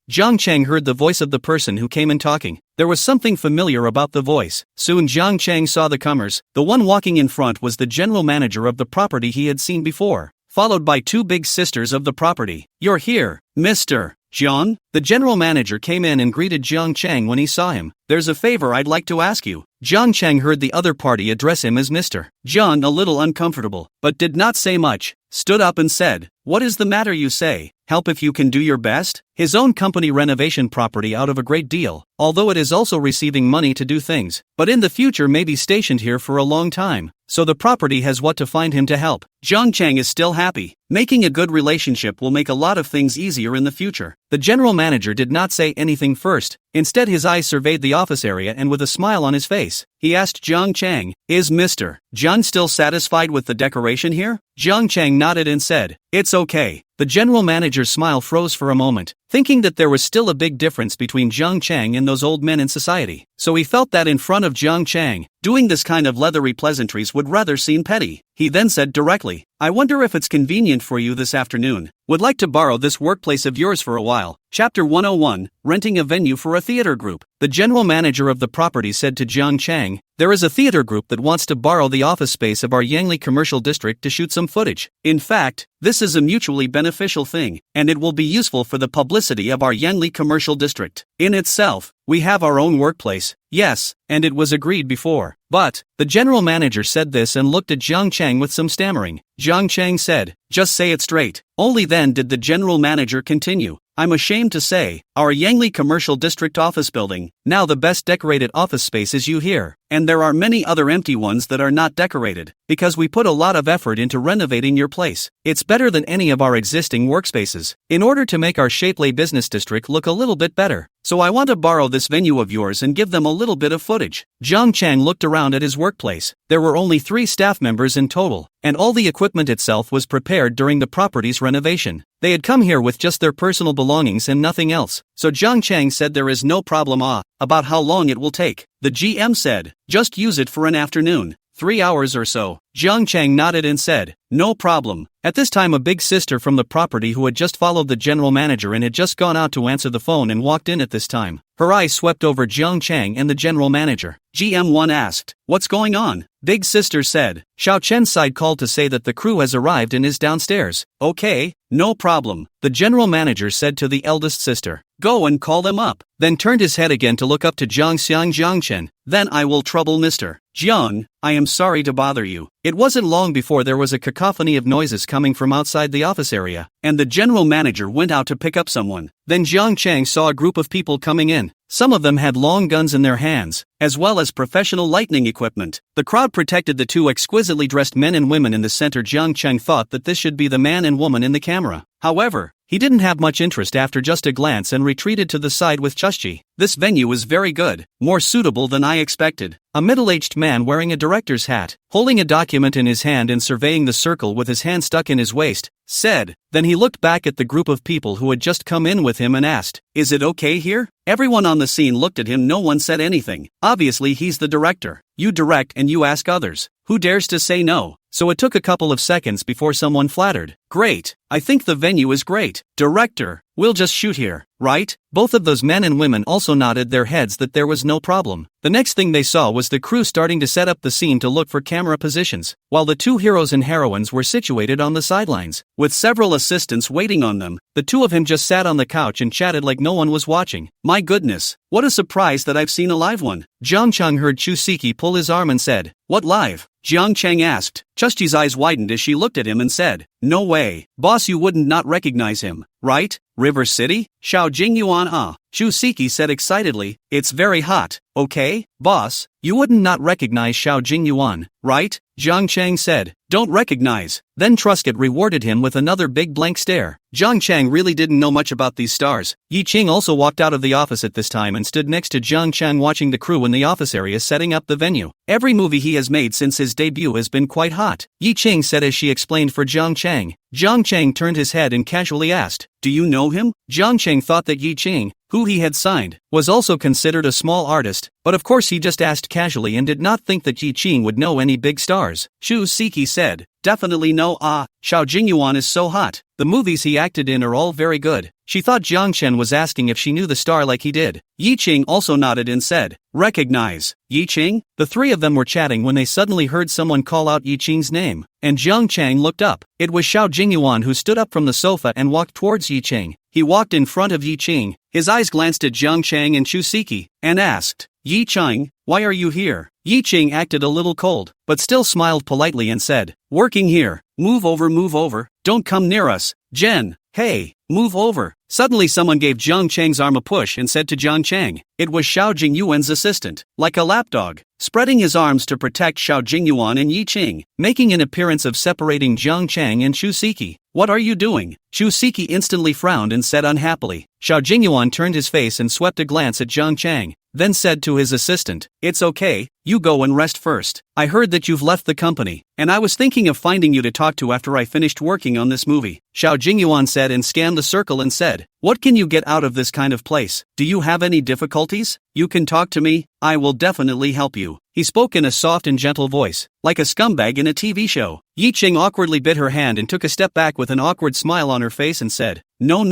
Jiang Chang heard the voice of the person who came in talking. There was something familiar about the voice. Soon Jiang Chang saw the comers. The one walking in front was the general manager of the property he had seen before, followed by 2 big sisters of the property. "You're here, Mr. John?" The general manager came in and greeted Jiang Chang when he saw him. "There's a favor I'd like to ask you." Jiang Chang heard the other party address him as Mr. John, a little uncomfortable, but did not say much, stood up and said, "What is the matter you say? Help if you can do your best?" His own company renovation property out of a great deal, although it is also receiving money to do things, but in the future may be stationed here for a long time, so the property has what to find him to help. Jiang Chang is still happy. Making a good relationship will make a lot of things easier in the future. The general manager did not say anything first. Instead his eyes surveyed the office area and with a smile on his face, he asked Jiang Chang. Is Mr. Jun still satisfied with the decoration here? Jiang Chang nodded and said, it's okay. The general manager's smile froze for a moment, thinking that there was still a big difference between Jiang Chang and those old men in society. So he felt that in front of Jiang Chang, doing this kind of leathery pleasantries would rather seem petty. He then said directly, I wonder if it's convenient for you this afternoon. Would like to borrow this workplace of yours for a while. Chapter 101, Renting a Venue for a Theater Group. The general manager of the property said to Jiang Chang, there is a theater group that wants to borrow the office space of our Yangli commercial district to shoot some footage. In fact, this is a mutually beneficial thing, and it will be useful for the publicity of our Yangli commercial district. In itself, we have our own workplace, yes, and it was agreed before. But, the general manager said this and looked at Jiang Chang with some stammering. Jiang Chang said, just say it straight. Only then did the general manager continue. I'm ashamed to say, our Yangli commercial district office building, now the best decorated office space is you here. And there are many other empty ones that are not decorated, because we put a lot of effort into renovating your place. It's better than any of our existing workspaces, in order to make our Shapely business district look a little bit better. So I want to borrow this venue of yours and give them a little bit of footage. Jiang Chang looked around at his workplace. There were only 3 staff members in total, and all the equipment itself was prepared during the property's renovation. They had come here with just their personal belongings and nothing else. So Jiang Chang said there is no problem about how long it will take. The GM said, just use it for an afternoon, 3 hours or so. Jiang Chang nodded and said, no problem. At this time a big sister from the property who had just followed the general manager and had just gone out to answer the phone and walked in at this time. Her eyes swept over Jiang Chang and the general manager. GM1 asked, what's going on? Big sister said, Xiao Chen's side called to say that the crew has arrived and is downstairs. Okay, no problem. The general manager said to the eldest sister, go and call them up. Then turned his head again to look up to Jiang Xiang Jiang Chen. Then I will trouble Mr. Jiang, I am sorry to bother you. It wasn't long before there was a cacophony of noises coming from outside the office area, and the general manager went out to pick up someone. Then Jiang Chang saw a group of people coming in. Some of them had long guns in their hands, as well as professional lightning equipment. The crowd protected the 2 exquisitely dressed men and women in the center. Jiang Chang thought that this should be the man and woman in the camera. However, he didn't have much interest after just a glance and retreated to the side with Chushchi. This venue is very good, more suitable than I expected. A middle-aged man wearing a director's hat, holding a document in his hand and surveying the circle with his hand stuck in his waist, said. Then he looked back at the group of people who had just come in with him and asked, is it okay here? Everyone on the scene looked at him. No one said anything. Obviously he's the director. You direct and you ask others. Who dares to say no? So it took a couple of seconds before someone flattered. Great, I think the venue is great. Director, we'll just shoot here, right? Both of those men and women also nodded their heads that there was no problem. The next thing they saw was the crew starting to set up the scene to look for camera positions, while the 2 heroes and heroines were situated on the sidelines, with several assistants waiting on them. The 2 of him just sat on the couch and chatted like no one was watching. My goodness, what a surprise that I've seen a live one. Jiang Chang heard Chu Siki pull his arm and said, what live? Jiang Chang asked. Chushchi's eyes widened as she looked at him and said, no way, boss, you wouldn't not recognize him, right? River City? Xiao Jingyuan. Chu Siki said excitedly, it's very hot, okay, boss, you wouldn't not recognize Xiao Jingyuan, right? Jiang Chang said, don't recognize. Then Truscott rewarded him with another big blank stare. Jiang Chang really didn't know much about these stars. Yi Qing also walked out of the office at this time and stood next to Jiang Chang watching the crew in the office area setting up the venue. Every movie he has made since his debut has been quite hot, Yi Qing said as she explained for Jiang Chang. Jiang Chang turned his head and casually asked, do you know him? Jiang Chang thought that Yi Qing, who he had signed, was also considered a small artist, but of course he just asked casually and did not think that Yi Qing would know any big stars. Chu Siki said, definitely no. Xiao Jingyuan is so hot. The movies he acted in are all very good. She thought Jiang Chen was asking if she knew the star like he did. Yi Qing also nodded and said, recognize. Yi Qing? The 3 of them were chatting when they suddenly heard someone call out Yi Qing's name, and Jiang Chang looked up. It was Xiao Jingyuan who stood up from the sofa and walked towards Yi Qing. He walked in front of Yi Qing. His eyes glanced at Jiang Chang and Chu Siki, and asked, Yi Qing, why are you here? Yi Qing acted a little cold, but still smiled politely and said, working here. Move over, don't come near us. Jen, hey, move over. Suddenly someone gave Jiang Chang's arm a push and said to Jiang Chang, it was Xiao Jingyuan's assistant, like a lapdog. spreading his arms to protect Xiao Jingyuan and Yi Qing, making an appearance of separating Jiang Chang and Chu Siki. What are you doing? Chu Siki instantly frowned and said unhappily. Xiao Jingyuan turned his face and swept a glance at Jiang Chang, then said to his assistant, "It's okay, you go and rest first. I heard that you've left the company, and I was thinking of finding you to talk to after I finished working on this movie." Xiao Jingyuan said and scanned the circle and said, "What can you get out of this kind of place? Do you have any difficulties? You can talk to me, I will definitely help you." He spoke in a soft and gentle voice, like a scumbag in a TV show. Yi Qing awkwardly bit her hand and took a step back with an awkward smile on her face and said, No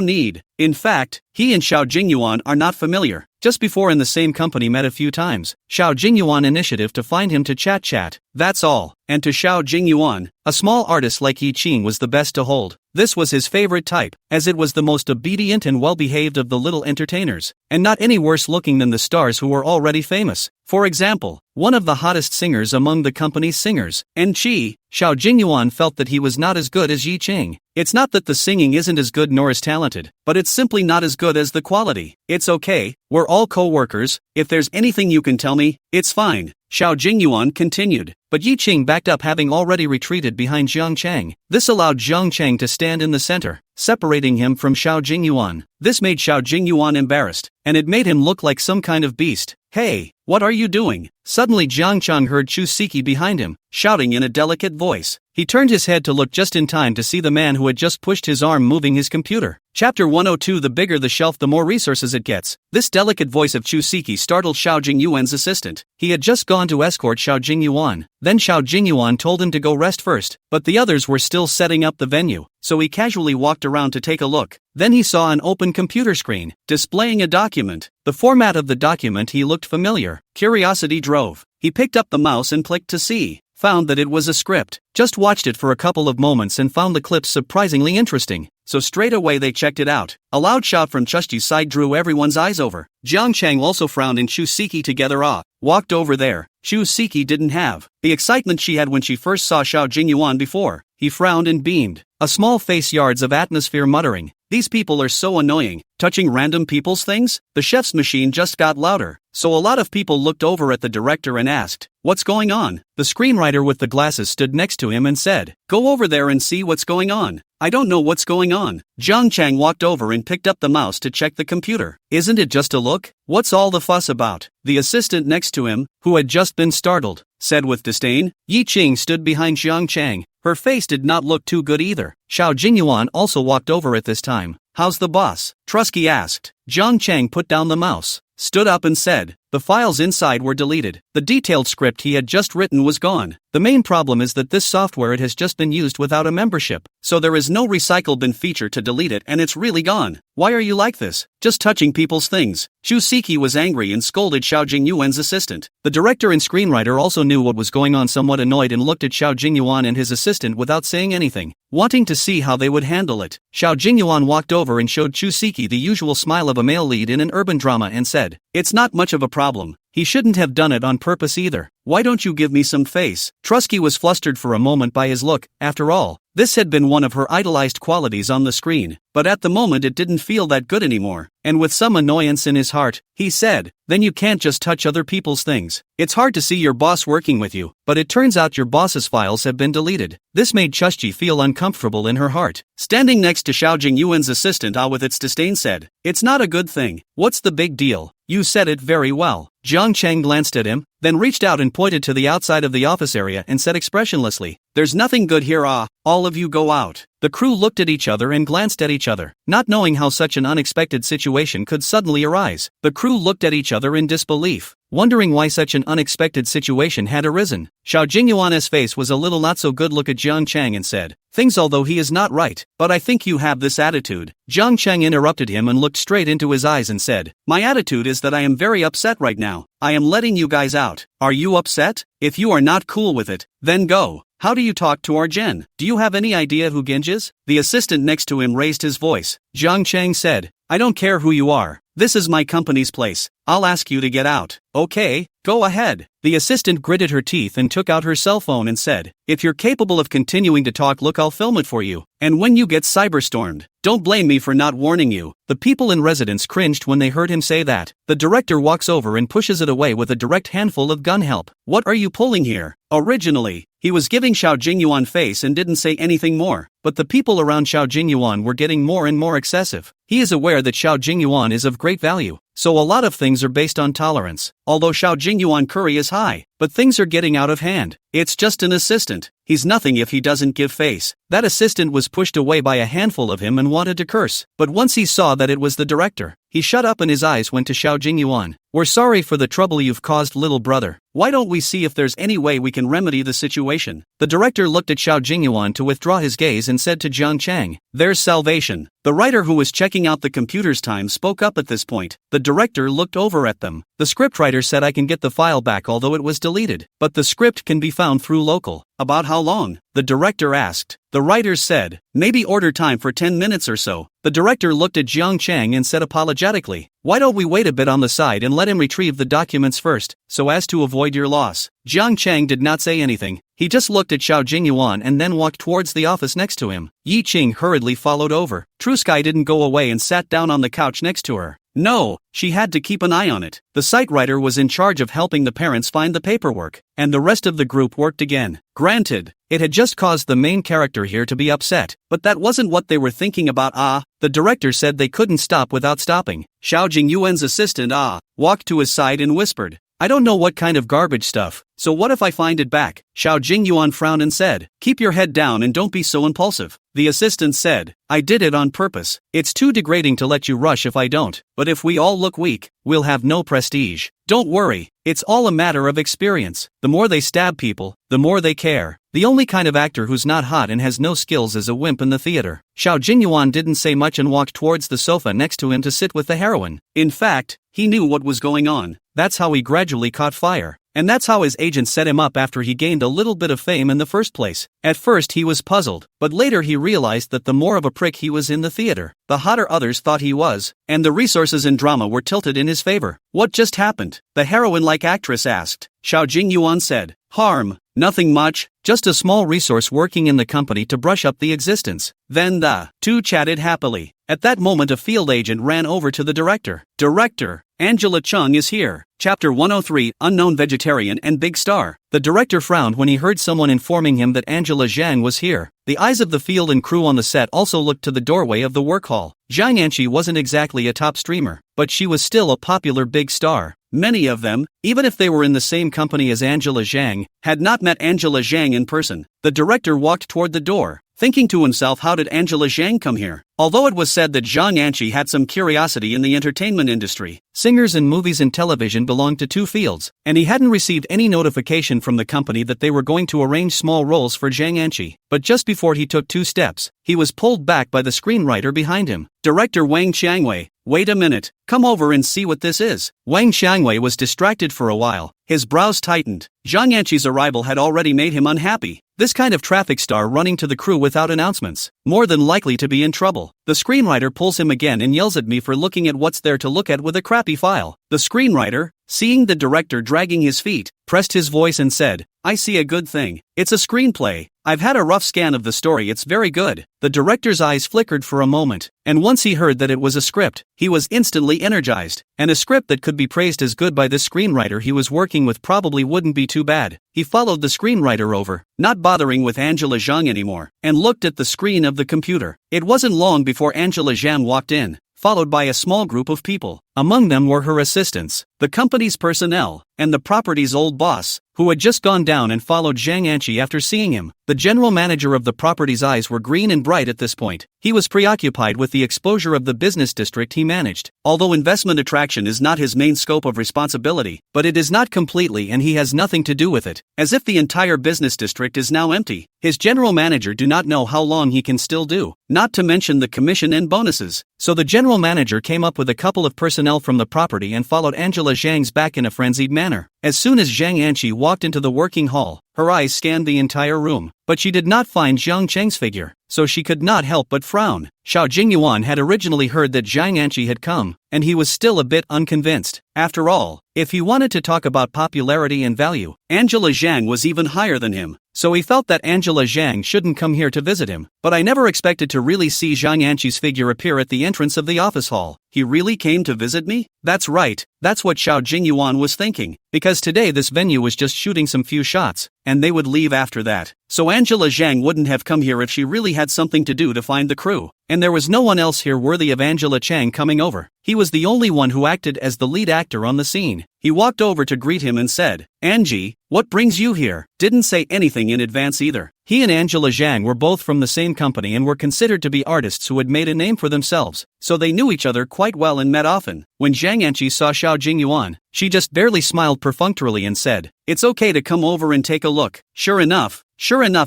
need. In fact, he and Xiao Jingyuan are not familiar. Just before in the same company met a few times. Xiao Jingyuan initiative to find him to chat. That's all. And to Xiao Jingyuan, a small artist like Yi Qing was the best to hold. This was his favorite type, as it was the most obedient and well-behaved of the little entertainers, and not any worse looking than the stars who were already famous. For example, one of the hottest singers among the company's singers, and Xiao Jingyuan felt that he was not as good as Yi Qing. It's not that the singing isn't as good nor as talented, but it's simply not as good as the quality. It's okay, we're all co-workers, if there's anything you can tell me, it's fine. Xiao Jingyuan continued, but Yi Qing backed up having already retreated behind Jiang Chang. This allowed Jiang Chang to stand in the center, separating him from Xiao Jingyuan. This made Xiao Jingyuan embarrassed, and it made him look like some kind of beast. "Hey, what are you doing?" Suddenly Jiang Chang heard Chu Siki behind him, shouting in a delicate voice. He turned his head to look just in time to see the man who had just pushed his arm moving his computer. Chapter 102. The bigger the shelf, the more resources it gets. This delicate voice of Chu Siki startled Xiao Jingyuan's assistant. He had just gone to escort Xiao Jingyuan. Then Xiao Jingyuan told him to go rest first, but the others were still setting up the venue, so he casually walked around to take a look. Then he saw an open computer screen, displaying a document. The format of the document he looked familiar. Curiosity drove. He picked up the mouse and clicked to see. Found that it was a script. Just watched it for a couple of moments and found the clips surprisingly interesting. So straight away they checked it out. A loud shout from Chushji's side drew everyone's eyes over. Jiang Chang also frowned and Chu Siki together walked over there. Chu Siki didn't have the excitement she had when she first saw Xiao Jingyuan before. He frowned and beamed. A small face yards of atmosphere muttering, "These people are so annoying, touching random people's things?" The chef's machine just got louder, so a lot of people looked over at the director and asked, "What's going on?" The screenwriter with the glasses stood next to him and said, "Go over there and see what's going on." "I don't know what's going on." Jiang Chang walked over and picked up the mouse to check the computer. "Isn't it just a look? What's all the fuss about?" The assistant next to him, who had just been startled, said with disdain. Yi Qing stood behind Jiang Chang. Her face did not look too good either. Xiao Jingyuan also walked over at this time. "How's the boss?" Trusky asked. Jiang Chang put down the mouse, stood up and said, the files inside were deleted. The detailed script he had just written was gone. The main problem is that this software it has just been used without a membership, so there is no recycle bin feature to delete it and it's really gone. Why are you like this? Just touching people's things. Chu Siki was angry and scolded Xiao Jingyuan's assistant. The director and screenwriter also knew what was going on, somewhat annoyed, and looked at Xiao Jingyuan and his assistant without saying anything, wanting to see how they would handle it. Xiao Jingyuan walked over and showed Chu Siki the usual smile of a male lead in an urban drama and said, "It's not much of a problem. He shouldn't have done it on purpose either. Why don't you give me some face?" Trusky was flustered for a moment by his look. After all, this had been one of her idolized qualities on the screen, but at the moment it didn't feel that good anymore. And with some annoyance in his heart, he said, "Then you can't just touch other people's things. It's hard to see your boss working with you, but it turns out your boss's files have been deleted." This made Chushji feel uncomfortable in her heart. Standing next to Xiao Jingyuan's assistant, with its disdain said, "It's not a good thing. What's the big deal? You said it very well." Jiang Chang glanced at him, then reached out and pointed to the outside of the office area and said expressionlessly, "There's nothing good here. All of you go out." The crew looked at each other and glanced at each other, not knowing how such an unexpected situation could suddenly arise. The crew looked at each other in disbelief, wondering why such an unexpected situation had arisen. Xiao Jingyuan's face was a little not so good. Look at Jiang Chang and said, "Things, although he is not right, but I think you have this attitude." Jiang Chang interrupted him and looked straight into his eyes and said, "My attitude is that I am very upset right now. I am letting you guys out. Are you upset? If you are not cool with it, then go. How do you talk to our Jen? Do you have any idea who Ginge is?" The assistant next to him raised his voice. Jiang Chang said, "I don't care who you are. This is my company's place. I'll ask you to get out. Okay, go ahead. The assistant gritted her teeth and took out her cell phone and said, if you're capable of continuing to talk, look, I'll film it for you. And when you get cyberstormed, don't blame me for not warning you. The people in residence cringed when they heard him say that. The director walks over and pushes it away with a direct handful of gun help. What are you pulling here? Originally, he was giving Xiao Jingyuan face and didn't say anything more, but the people around Xiao Jingyuan were getting more and more excessive. He is aware that Xiao Jingyuan is of great value, so a lot of things are based on tolerance. Although Xiao Jingyuan curry is high, but things are getting out of hand. It's just an assistant. He's nothing if he doesn't give face. That assistant was pushed away by a handful of him and wanted to curse, but once he saw that it was the director, he shut up and his eyes went to Xiao Jingyuan. We're sorry for the trouble you've caused, little brother. Why don't we see if there's any way we can remedy the situation? The director looked at Xiao Jingyuan to withdraw his gaze and said to Jiang Chang, there's salvation. The writer who was checking out the computer's time spoke up at this point. The director looked over at them. The scriptwriter said, I can get the file back although it was deleted, but the script can be found through local. About how long? The director asked. The writers said, maybe order time for 10 minutes or so. The director looked at Jiang Chang and said apologetically, why don't we wait a bit on the side and let him retrieve the documents first, so as to avoid your loss? Jiang Chang did not say anything. He just looked at Xiao Jingyuan and then walked towards the office next to him. Yi Qing hurriedly followed over. True Sky didn't go away and sat down on the couch next to her. No, she had to keep an eye on it. The site writer was in charge of helping the parents find the paperwork, and the rest of the group worked again. Granted, it had just caused the main character here to be upset, but that wasn't what they were thinking about. The director said they couldn't stop without stopping. Xiao Jingyuan's assistant walked to his side and whispered, I don't know what kind of garbage stuff, so what if I find it back? Xiao Jingyuan frowned and said, keep your head down and don't be so impulsive. The assistant said, I did it on purpose. It's too degrading to let you rush if I don't, but if we all look weak, we'll have no prestige. Don't worry, it's all a matter of experience. The more they stab people, the more they care. The only kind of actor who's not hot and has no skills is a wimp in the theater. Xiao Jingyuan didn't say much and walked towards the sofa next to him to sit with the heroine. In fact, he knew what was going on. That's how he gradually caught fire. And that's how his agent set him up after he gained a little bit of fame in the first place. At first he was puzzled, but later he realized that the more of a prick he was in the theater, the hotter others thought he was, and the resources in drama were tilted in his favor. What just happened? The heroine-like actress asked. Xiao Jingyuan said, harm, nothing much, just a small resource working in the company to brush up the existence. Then the two chatted happily. At that moment a field agent ran over to the director. Director, Angela Chung is here. Chapter 103, Unknown Vegetarian and Big Star. The director frowned when he heard someone informing him that Angela Zhang was here. The eyes of the field and crew on the set also looked to the doorway of the work hall. Zhang Anqi wasn't exactly a top streamer, but she was still a popular big star. Many of them, even if they were in the same company as Angela Zhang, had not met Angela Zhang in person. The director walked toward the door, thinking to himself, how did Angela Zhang come here? Although it was said that Zhang Anqi had some curiosity in the entertainment industry, singers and movies and television belonged to two fields, and he hadn't received any notification from the company that they were going to arrange small roles for Zhang Anqi. But just before he took 2 steps, he was pulled back by the screenwriter behind him. Director Wang Qiangwei, wait a minute, come over and see what this is. Wang Qiangwei was distracted for a while. His brows tightened. Zhang Anqi's arrival had already made him unhappy. This kind of traffic star running to the crew without announcements, more than likely to be in trouble. The screenwriter pulls him again and yells at me for looking at what's there to look at with a crappy file. The screenwriter, seeing the director dragging his feet, pressed his voice and said, I see a good thing. It's a screenplay. I've had a rough scan of the story, it's very good. The director's eyes flickered for a moment, and once he heard that it was a script, he was instantly energized, and a script that could be praised as good by this screenwriter he was working with probably wouldn't be too bad. He followed the screenwriter over, not bothering with Angela Zhang anymore, and looked at the screen of the computer. It wasn't long before Angela Zhang walked in, followed by a small group of people. Among them were her assistants, the company's personnel, and the property's old boss, who had just gone down and followed Zhang Anqi after seeing him. The general manager of the property's eyes were green and bright at this point. He was preoccupied with the exposure of the business district he managed. Although investment attraction is not his main scope of responsibility, but it is not completely and he has nothing to do with it. As if the entire business district is now empty. His general manager do not know how long he can still do, not to mention the commission and bonuses. So the general manager came up with a couple of personnel from the property and followed Angela Zhang's back in a frenzied manner. As soon as Zhang Anqi walked into the working hall, her eyes scanned the entire room, but she did not find Zhang Cheng's figure. so she could not help but frown. Xiao Jingyuan had originally heard that Zhang Anqi had come, and he was still a bit unconvinced. After all, if he wanted to talk about popularity and value, Angela Zhang was even higher than him, so he felt that Angela Zhang shouldn't come here to visit him. But I never expected to really see Zhang Anqi's figure appear at the entrance of the office hall. He really came to visit me? That's right, that's what Xiao Jingyuan was thinking, because today this venue was just shooting some few shots, and they would leave after that. So Angela Zhang wouldn't have come here if she really had something to do to find the crew. And there was no one else here worthy of Angela Chang coming over. He was the only one who acted as the lead actor on the scene. He walked over to greet him and said, "Angie, what brings you here?" Didn't say anything in advance either. He and Angela Zhang were both from the same company and were considered to be artists who had made a name for themselves, so they knew each other quite well and met often. When Zhang Anqi saw Xiao Jingyuan, she just barely smiled perfunctorily and said, "It's okay to come over and take a look." Sure enough,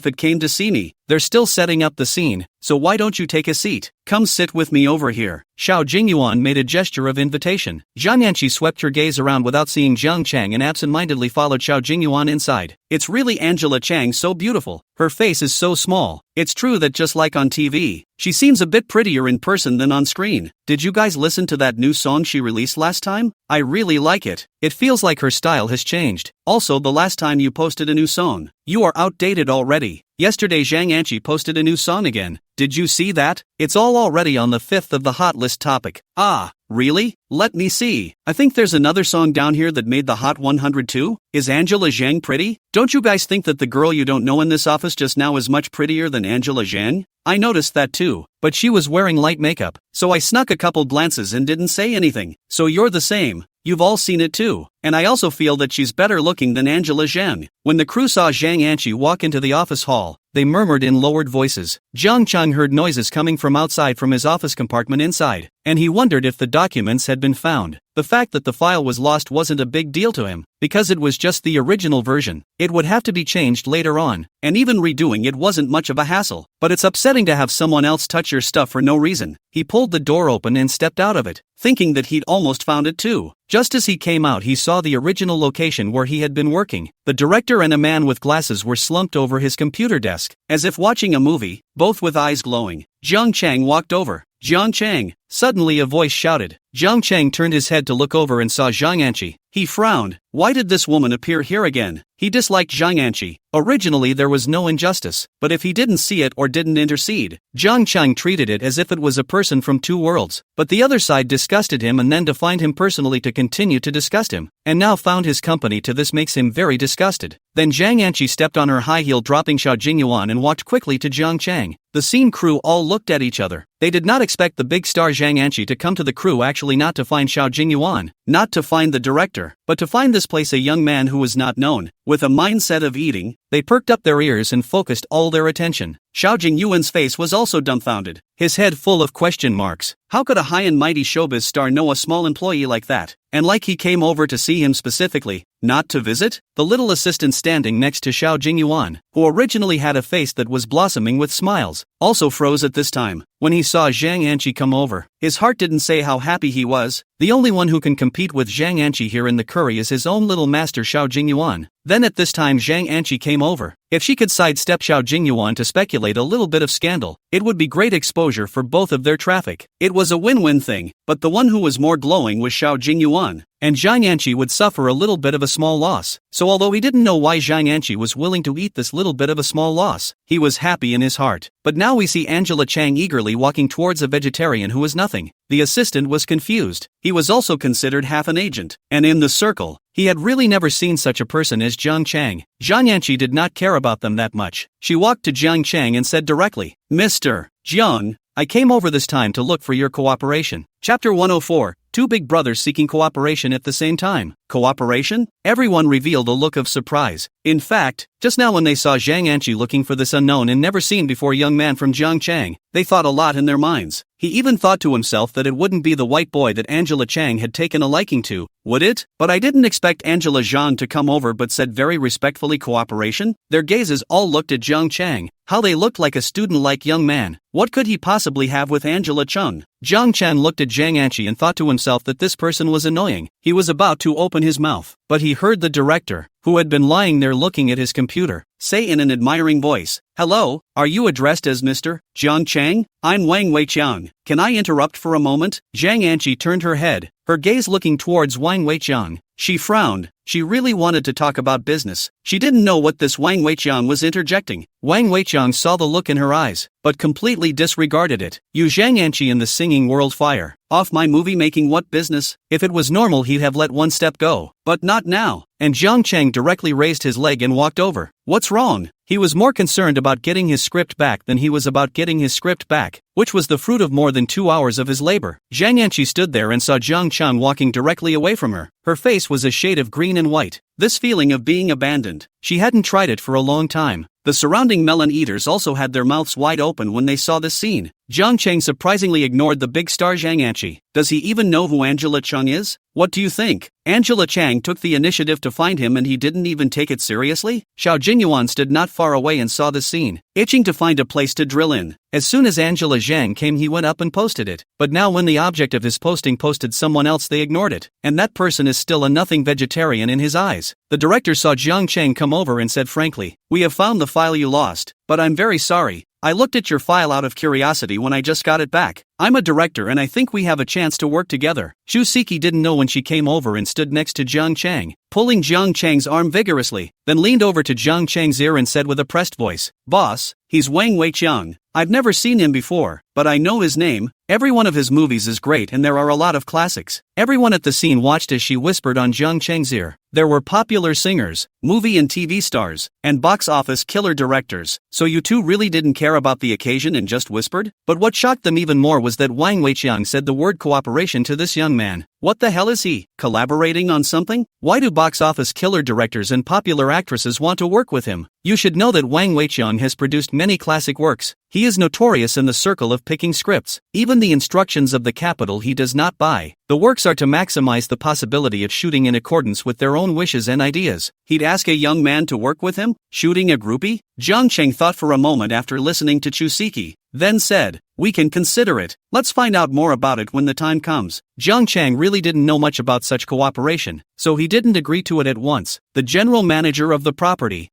it came to see me. They're still setting up the scene, so why don't you take a seat? Come sit with me over here. Xiao Jingyuan made a gesture of invitation. Zhang Anqi swept her gaze around without seeing Jiang Chang and absent-mindedly followed Xiao Jingyuan inside. It's really Angela Chang, so beautiful. Her face is so small. It's true that just like on TV, she seems a bit prettier in person than on screen. Did you guys listen to that new song she released last time? I really like it. It feels like her style has changed. Also, the last time you posted a new song, you are outdated already. Yesterday Zhang Anqi posted a new song again. Did you see that? It's all already on the 5th of the hot list topic. Ah, really? Let me see. I think there's another song down here that made the Hot 100 too. Is Angela Zhang pretty? Don't you guys think that the girl you don't know in this office just now is much prettier than Angela Zhang? I noticed that too, but she was wearing light makeup, so I snuck a couple glances and didn't say anything. So you're the same. You've all seen it too. And I also feel that she's better looking than Angela Zhang. When the crew saw Zhang Anqi walk into the office hall, they murmured in lowered voices. Jiang Chang heard noises coming from outside from his office compartment inside, and he wondered if the documents had been found. The fact that the file was lost wasn't a big deal to him, because it was just the original version. It would have to be changed later on, and even redoing it wasn't much of a hassle. But it's upsetting to have someone else touch your stuff for no reason. He pulled the door open and stepped out of it, thinking that he'd almost found it too. Just as he came out, he saw the original location where he had been working. The director and a man with glasses were slumped over his computer desk, as if watching a movie, both with eyes glowing. Jiang Chang walked over. "Jiang Chang!" Suddenly a voice shouted. Jiang Chang turned his head to look over and saw Zhang Anqi. He frowned. Why did this woman appear here again? He disliked Zhang Anqi. Originally there was no injustice, but if he didn't see it or didn't intercede, Jiang Chang treated it as if it was a person from two worlds. But the other side disgusted him, and then to find him personally to continue to disgust him, and now found his company to this makes him very disgusted. Then Zhang Anqi stepped on her high heel, dropping Xiao Jingyuan, and walked quickly to Jiang Chang. The scene crew all looked at each other. They did not expect the big star Zhang Anqi to come to the crew, actually not to find Xiao Jingyuan, not to find the director, but to find this place a young man who was not known. With a mindset of eating, they perked up their ears and focused all their attention. Xiao Jingyuan's face was also dumbfounded, his head full of question marks. How could a high and mighty showbiz star know a small employee like that? And like he came over to see him specifically, not to visit? The little assistant standing next to Xiao Jingyuan, who originally had a face that was blossoming with smiles, also froze at this time. When he saw Zhang Anqi come over, his heart didn't say how happy he was. The only one who can compete with Zhang Anqi here in the curry is his own little master Xiao Jingyuan. Then at this time Zhang Anqi came over. If she could sidestep Xiao Jingyuan to speculate a little bit of scandal, it would be great exposure for both of their traffic. It was a win-win thing, but the one who was more glowing was Xiao Jingyuan, and Zhang Anqi would suffer a little bit of a small loss. So although he didn't know why Zhang Anqi was willing to eat this little bit of a small loss, he was happy in his heart. But now we see Angela Chang eagerly walking towards a vegetarian who was nothing. The assistant was confused. He was also considered half an agent, and in the circle, he had really never seen such a person as Jiang Chang. Zhang Anqi did not care about them that much. She walked to Jiang Chang and said directly, "Mr. Jiang, I came over this time to look for your cooperation." Chapter 104, Two Big Brothers Seeking Cooperation at the Same Time. Cooperation? Everyone revealed a look of surprise. In fact, just now when they saw Zhang Anqi looking for this unknown and never seen before young man from Jiang Chang, they thought a lot in their minds. He even thought to himself that it wouldn't be the white boy that Angela Chang had taken a liking to, would it? But I didn't expect Angela Zhang to come over, but said very respectfully, "Cooperation?" Their gazes all looked at Jiang Chang. How they looked like a student-like young man. What could he possibly have with Angela Chung? Jiang Chan looked at Zhang Anqi and thought to himself that this person was annoying. He was about to open his mouth, but he heard the director, who had been lying there looking at his computer, say in an admiring voice, "Hello, are you addressed as Mr. Jiang Chang? I'm Wang Weiqiang. Can I interrupt for a moment?" Zhang Anqi turned her head, her gaze looking towards Wang Weiqiang. She frowned. She really wanted to talk about business. She didn't know what this Wang Weiqiang was interjecting. Wang Weiqiang saw the look in her eyes, but completely disregarded it. "You Zhang Anqi in the singing world fire. Off my movie making what business?" If it was normal he'd have let one step go, but not now. And Jiang Chang directly raised his leg and walked over. What's wrong? He was more concerned about getting his script back than he was about getting his script back, which was the fruit of more than 2 hours of his labor. Zhang Anqi stood there and saw Jiang Chang walking directly away from her. Her face was a shade of green and white. This feeling of being abandoned. She hadn't tried it for a long time. The surrounding melon eaters also had their mouths wide open when they saw this scene. Jiang Chang surprisingly ignored the big star Zhang Anqi. Does he even know who Angela Chang is? What do you think? Angela Chang took the initiative to find him and he didn't even take it seriously? Xiao Jinyuan stood not far away and saw the scene, itching to find a place to drill in. As soon as Angela Zhang came he went up and posted it. But now when the object of his posting posted someone else they ignored it. And that person is still a nothing vegetarian in his eyes. The director saw Jiang Chang come over and said frankly, "We have found the file you lost, but I'm very sorry. I looked at your file out of curiosity when I just got it back. I'm a director and I think we have a chance to work together." Xu Siki didn't know when she came over and stood next to Jiang Chang, pulling Jiang Chang's arm vigorously, then leaned over to Jiang Chang's ear and said with a pressed voice, "Boss, he's Wang Weiqiang. I've never seen him before, but I know his name. Every one of his movies is great and there are a lot of classics." Everyone at the scene watched as she whispered on Jiang Chang's ear. There were popular singers, movie and TV stars, and box office killer directors. So you two really didn't care about the occasion and just whispered? But what shocked them even more was that Wang Weiqiang said the word cooperation to this young man. What the hell is he? Collaborating on something? Why do box office killer directors and popular actresses want to work with him? You should know that Wang Weiqiang has produced many classic works. He is notorious in the circle of picking scripts. Even the instructions of the capital he does not buy. The works are to maximize the possibility of shooting in accordance with their own wishes and ideas. He'd ask a young man to work with him? Shooting a groupie? Jiang Chang thought for a moment after listening to Chusiki, then said, "We can consider it. Let's find out more about it when the time comes." Jiang Chang really didn't know much about such cooperation, so he didn't agree to it at once. The general manager of the property,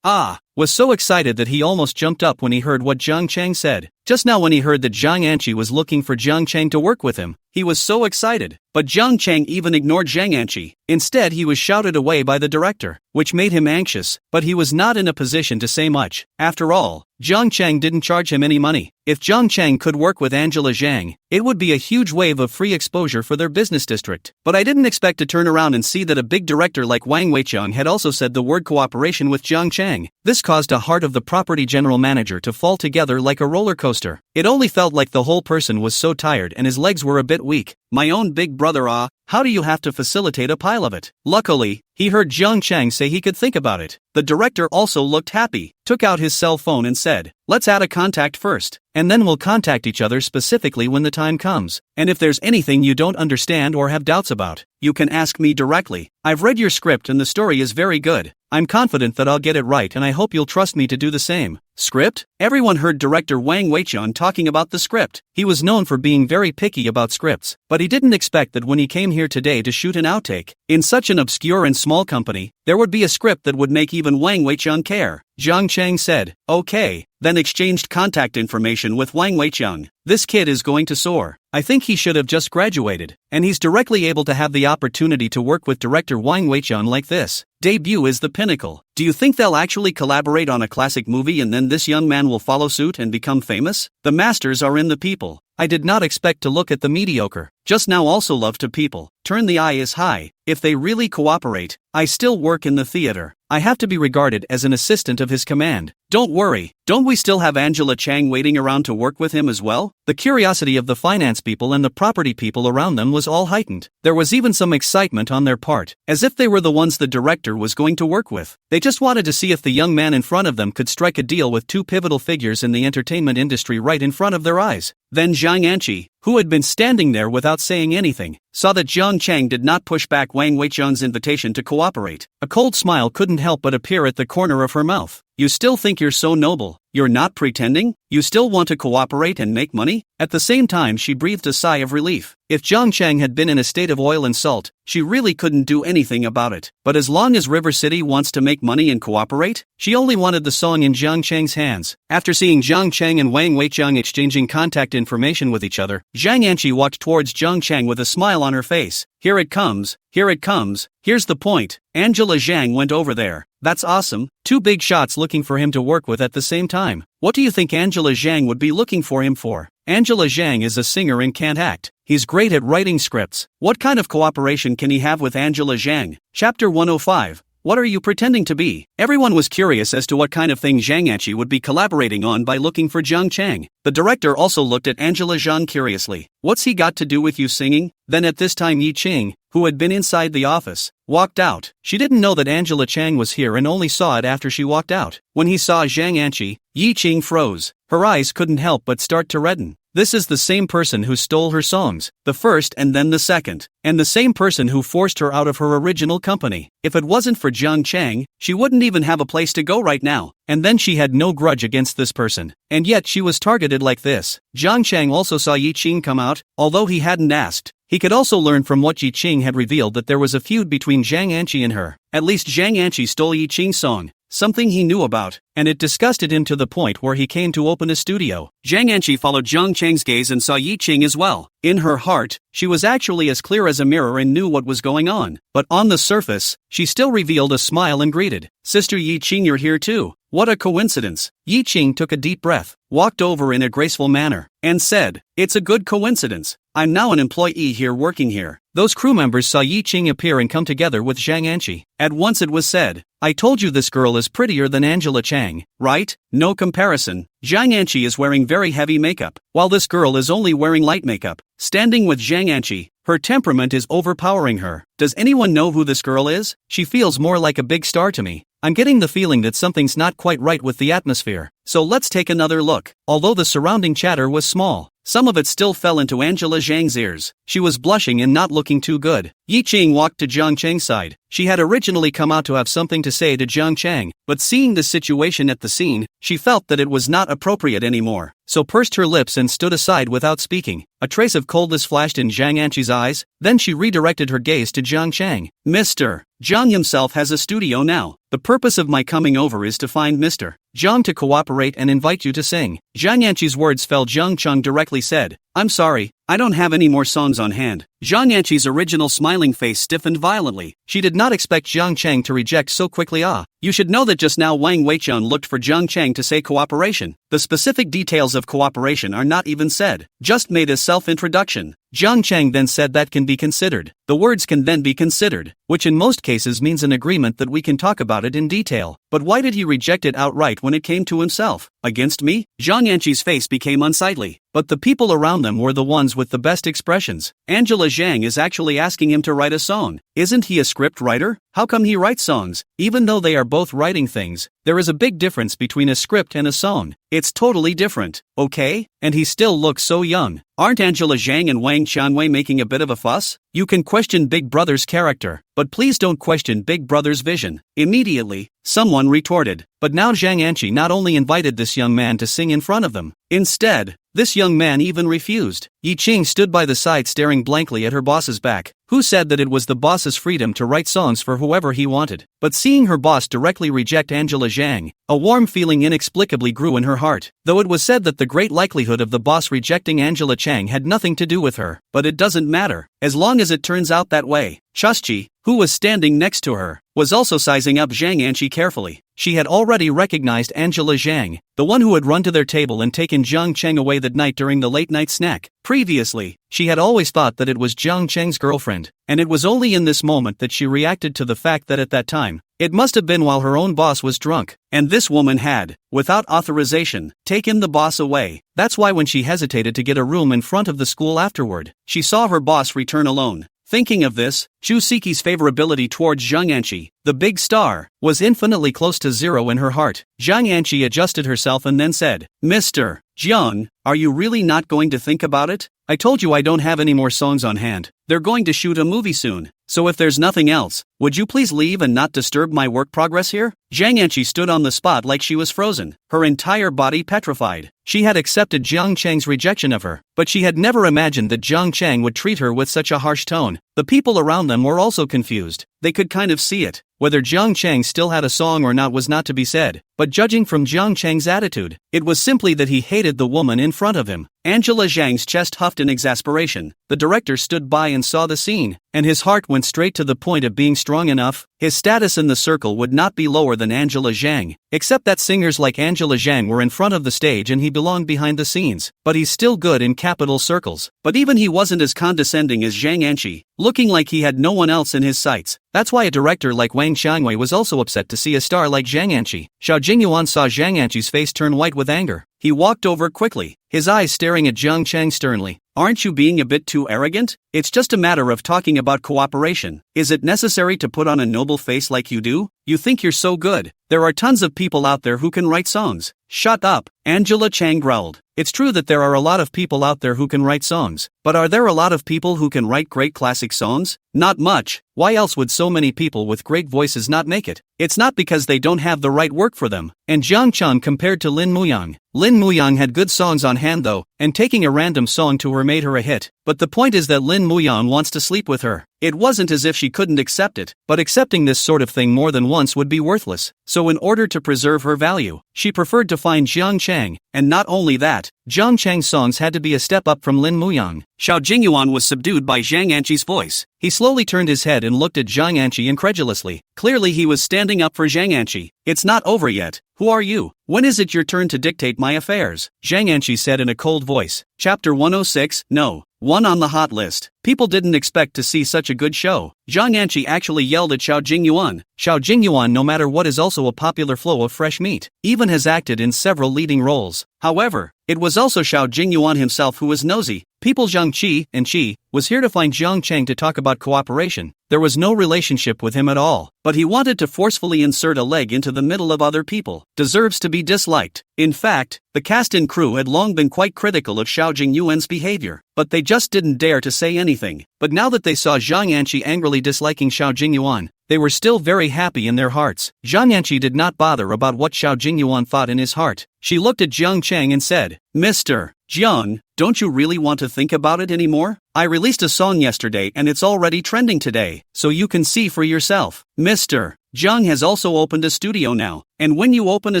was so excited that he almost jumped up when he heard what Jiang Chang said. Just now when he heard that Zhang Anqi was looking for Jiang Chang to work with him, he was so excited. But Jiang Chang even ignored Zhang Anqi. Instead he was shouted away by the director, which made him anxious, but he was not in a position to say much. After all, Jiang Chang didn't charge him any money. If Jiang Chang could work with Angela Zhang, it would be a huge wave of free exposure for their business district. But I didn't expect to turn around and see that a big director like Wang Weiqiang had also said the word cooperation with Jiang Chang. This caused a heart of the property general manager to fall together like a roller coaster. It only felt like the whole person was so tired and his legs were a bit weak. "My own big brother, how do you have to facilitate a pile of it?" Luckily, he heard Jiang Chang say he could think about it. The director also looked happy, took out his cell phone and said, "Let's add a contact first, and then we'll contact each other specifically when the time comes. And if there's anything you don't understand or have doubts about, you can ask me directly. I've read your script and the story is very good. I'm confident that I'll get it right and I hope you'll trust me to do the same." Script? Everyone heard director Wang Weiqiang talking about the script. He was known for being very picky about scripts, but he didn't expect that when he came here today to shoot an outtake, in such an obscure and small company, there would be a script that would make even Wang Weiqiang care. Jiang Chang said, "Okay," then exchanged contact information with Wang Weiqiang. "This kid is going to soar. I think he should have just graduated, and he's directly able to have the opportunity to work with director Wang Weiqiang like this. Debut is the pinnacle. Do you think they'll actually collaborate on a classic movie and then this young man will follow suit and become famous? The masters are in the people. I did not expect to look at the mediocre. Just now also love to people. Turn the eye is high. If they really cooperate, I still work in the theater. I have to be regarded as an assistant of his command. Don't worry, don't we still have Angela Chang waiting around to work with him as well?" The curiosity of the finance people and the property people around them was all heightened. There was even some excitement on their part, as if they were the ones the director was going to work with. They just wanted to see if the young man in front of them could strike a deal with two pivotal figures in the entertainment industry right in front of their eyes. Then Zhang Anqi, who had been standing there without saying anything, saw that Jiang Chang did not push back Wang Weiqiang's invitation to cooperate. A cold smile couldn't help but appear at the corner of her mouth. You still think you're so noble? You're not pretending? You still want to cooperate and make money? At the same time she breathed a sigh of relief. If Jiang Chang had been in a state of oil and salt, she really couldn't do anything about it. But as long as River City wants to make money and cooperate, she only wanted the song in Jiang Chang's hands. After seeing Jiang Chang and Wang Weiqiang exchanging contact information with each other, Zhang Anqi walked towards Jiang Chang with a smile on her face. Here it comes, here it comes, here's the point. Angela Zhang went over there. That's awesome, 2 big shots looking for him to work with at the same time. What do you think Angela Zhang would be looking for him for? Angela Zhang is a singer and can't act. He's great at writing scripts. What kind of cooperation can he have with Angela Zhang? Chapter 105. What are you pretending to be? Everyone was curious as to what kind of thing Zhang Anqi would be collaborating on by looking for Jiang Chang. The director also looked at Angela Zhang curiously. What's he got to do with you singing? Then at this time Yi Qing, who had been inside the office, walked out. She didn't know that Angela Chang was here and only saw it after she walked out. When he saw Zhang Anqi, Yi Qing froze. Her eyes couldn't help but start to redden. This is the same person who stole her songs, the first and then the second, and the same person who forced her out of her original company. If it wasn't for Jiang Chang, she wouldn't even have a place to go right now. And then she had no grudge against this person. And yet she was targeted like this. Jiang Chang also saw Yi Qing come out, although he hadn't asked. He could also learn from what Yi Qing had revealed that there was a feud between Zhang Anqi and her. At least Zhang Anqi stole Yi Qing's song, something he knew about, and it disgusted him to the point where he came to open a studio. Zhang Anqi followed Jiang Chang's gaze and saw Yi Qing as well. In her heart, she was actually as clear as a mirror and knew what was going on. But on the surface, she still revealed a smile and greeted, "Sister Yi Qing, you're here too. What a coincidence." Yi Qing took a deep breath, walked over in a graceful manner, and said, "It's a good coincidence. I'm now an employee here working here." Those crew members saw Yi Qing appear and come together with Zhang Anqi. At once it was said, "I told you this girl is prettier than Angela Chang, right? No comparison." Zhang Anqi is wearing very heavy makeup, while this girl is only wearing light makeup. Standing with Zhang Anqi, her temperament is overpowering her. Does anyone know who this girl is? She feels more like a big star to me. I'm getting the feeling that something's not quite right with the atmosphere. So let's take another look. Although the surrounding chatter was small, some of it still fell into Angela Zhang's ears. She was blushing and not looking too good. Yi Qing walked to Jiang Chang's side. She had originally come out to have something to say to Jiang Chang, but seeing the situation at the scene, she felt that it was not appropriate anymore, so pursed her lips and stood aside without speaking. A trace of coldness flashed in Zhang Anqi's eyes, then she redirected her gaze to Jiang Chang. "Mr. Jiang himself has a studio now. The purpose of my coming over is to find Mr. Jiang to cooperate and invite you to sing." Zhang Anqi's words fell. Jiang Chang directly said, "I'm sorry, I don't have any more songs on hand." Zhang Anqi's original smiling face stiffened violently. She did not expect Jiang Chang to reject so quickly. You should know that just now Wang Weiqiang looked for Jiang Chang to say cooperation. The specific details of cooperation are not even said, just made a self-introduction. Jiang Chang then said that can be considered. The words can then be considered, which in most cases means an agreement that we can talk about it in detail. But why did he reject it outright when it came to himself? Against me? Zhang Anqi's face became unsightly. But the people around them were the ones with the best expressions. Angela Zhang is actually asking him to write a song. Isn't he a script writer? How come he writes songs? Even though they are both writing things, there is a big difference between a script and a song. It's totally different, okay? And he still looks so young. Aren't Angela Zhang and Wang Qianwei making a bit of a fuss? You can question Big Brother's character, but please don't question Big Brother's vision. Immediately, someone retorted. But now Zhang Anqi not only invited this young man to sing in front of them. Instead, this young man even refused. Yi Qing stood by the side staring blankly at her boss's back, who said that it was the boss's freedom to write songs for whoever he wanted. But seeing her boss directly reject Angela Zhang, a warm feeling inexplicably grew in her heart. Though it was said that the great likelihood of the boss rejecting Angela Chang had nothing to do with her, but it doesn't matter, as long as it turns out that way. Shashchi, who was standing next to her, was also sizing up Zhang Anqi carefully. She had already recognized Angela Zhang, the one who had run to their table and taken Jiang Chang away that night during the late-night snack. Previously, she had always thought that it was Jiang Chang's girlfriend, and it was only in this moment that she reacted to the fact that at that time, it must have been while her own boss was drunk, and this woman had, without authorization, taken the boss away. That's why when she hesitated to get a room in front of the school afterward, she saw her boss return alone. Thinking of this, Chu Siki's favorability towards Zhang Anqi, the big star, was infinitely close to zero in her heart. Zhang Anqi adjusted herself and then said, "Mr. Jiang, are you really not going to think about it? I told you I don't have any more songs on hand. They're going to shoot a movie soon, so if there's nothing else, would you please leave and not disturb my work progress here? Zhang Anqi stood on the spot like she was frozen, her entire body petrified. She had accepted Jiang Chang's rejection of her, but she had never imagined that Jiang Chang would treat her with such a harsh tone. The people around them were also confused. They could kind of see it. Whether Jiang Chang still had a song or not was not to be said, but judging from Jiang Chang's attitude, it was simply that he hated the woman in front of him. Angela Zhang's chest huffed in exasperation. The director stood by and saw the scene, and his heart went straight to the point of being strong enough. His status in the circle would not be lower than Angela Zhang, except that singers like Angela Zhang were in front of the stage and he belonged behind the scenes, but he's still good in capital circles. But even he wasn't as condescending as Zhang Anqi, looking like he had no one else in his sights. That's why a director like Wang Xiangwei was also upset to see a star like Zhang Anqi. Xiao Jingyuan saw Zhang Anqi's face turn white with anger. He walked over quickly, his eyes staring at Jiang Chang sternly. Aren't you being a bit too arrogant? It's just a matter of talking about cooperation. Is it necessary to put on a noble face like you do? You think you're so good. There are tons of people out there who can write songs. Shut up, Angela Chang growled. It's true that there are a lot of people out there who can write songs, but are there a lot of people who can write great classic songs? Not much. Why else would so many people with great voices not make it? It's not because they don't have the right work for them. And Jiang Chang compared to Lin Muyang. Lin Muyang had good songs on hand though, and taking a random song to her made her a hit. But the point is that Lin Muyang wants to sleep with her. It wasn't as if she couldn't accept it, but accepting this sort of thing more than once would be worthless. So in order to preserve her value, she preferred to find Jiang Chang, and not only that, Jiang Chang's songs had to be a step up from Lin Muyang. Xiao Jingyuan was subdued by Zhang Anqi's voice. He slowly turned his head and looked at Zhang Anqi incredulously. Clearly he was standing up for Zhang Anqi. It's not over yet. Who are you? When is it your turn to dictate my affairs? Zhang Anqi said in a cold voice. Chapter 106, No. 1 on the hot list. People didn't expect to see such a good show. Zhang Anqi actually yelled at Xiao Jingyuan. Xiao Jingyuan, no matter what, is also a popular flow of fresh meat, even has acted in several leading roles. However, it was also Xiao Jingyuan himself who was nosy. People Zhang Qi and Qi was here to find Jiang Chang to talk about cooperation. There was no relationship with him at all, but he wanted to forcefully insert a leg into the middle of other people. Deserves to be disliked. In fact, the cast and crew had long been quite critical of Xiao Jingyuan's behavior, but they just didn't dare to say anything. But now that they saw Zhang Anqi angrily disliking Xiao Jingyuan, they were still very happy in their hearts. Zhang Anqi did not bother about what Xiao Jingyuan thought in his heart. She looked at Jiang Chang and said, Mr. Jiang, don't you really want to think about it anymore? I released a song yesterday and it's already trending today, so you can see for yourself. Mr. Jiang has also opened a studio now, and when you open a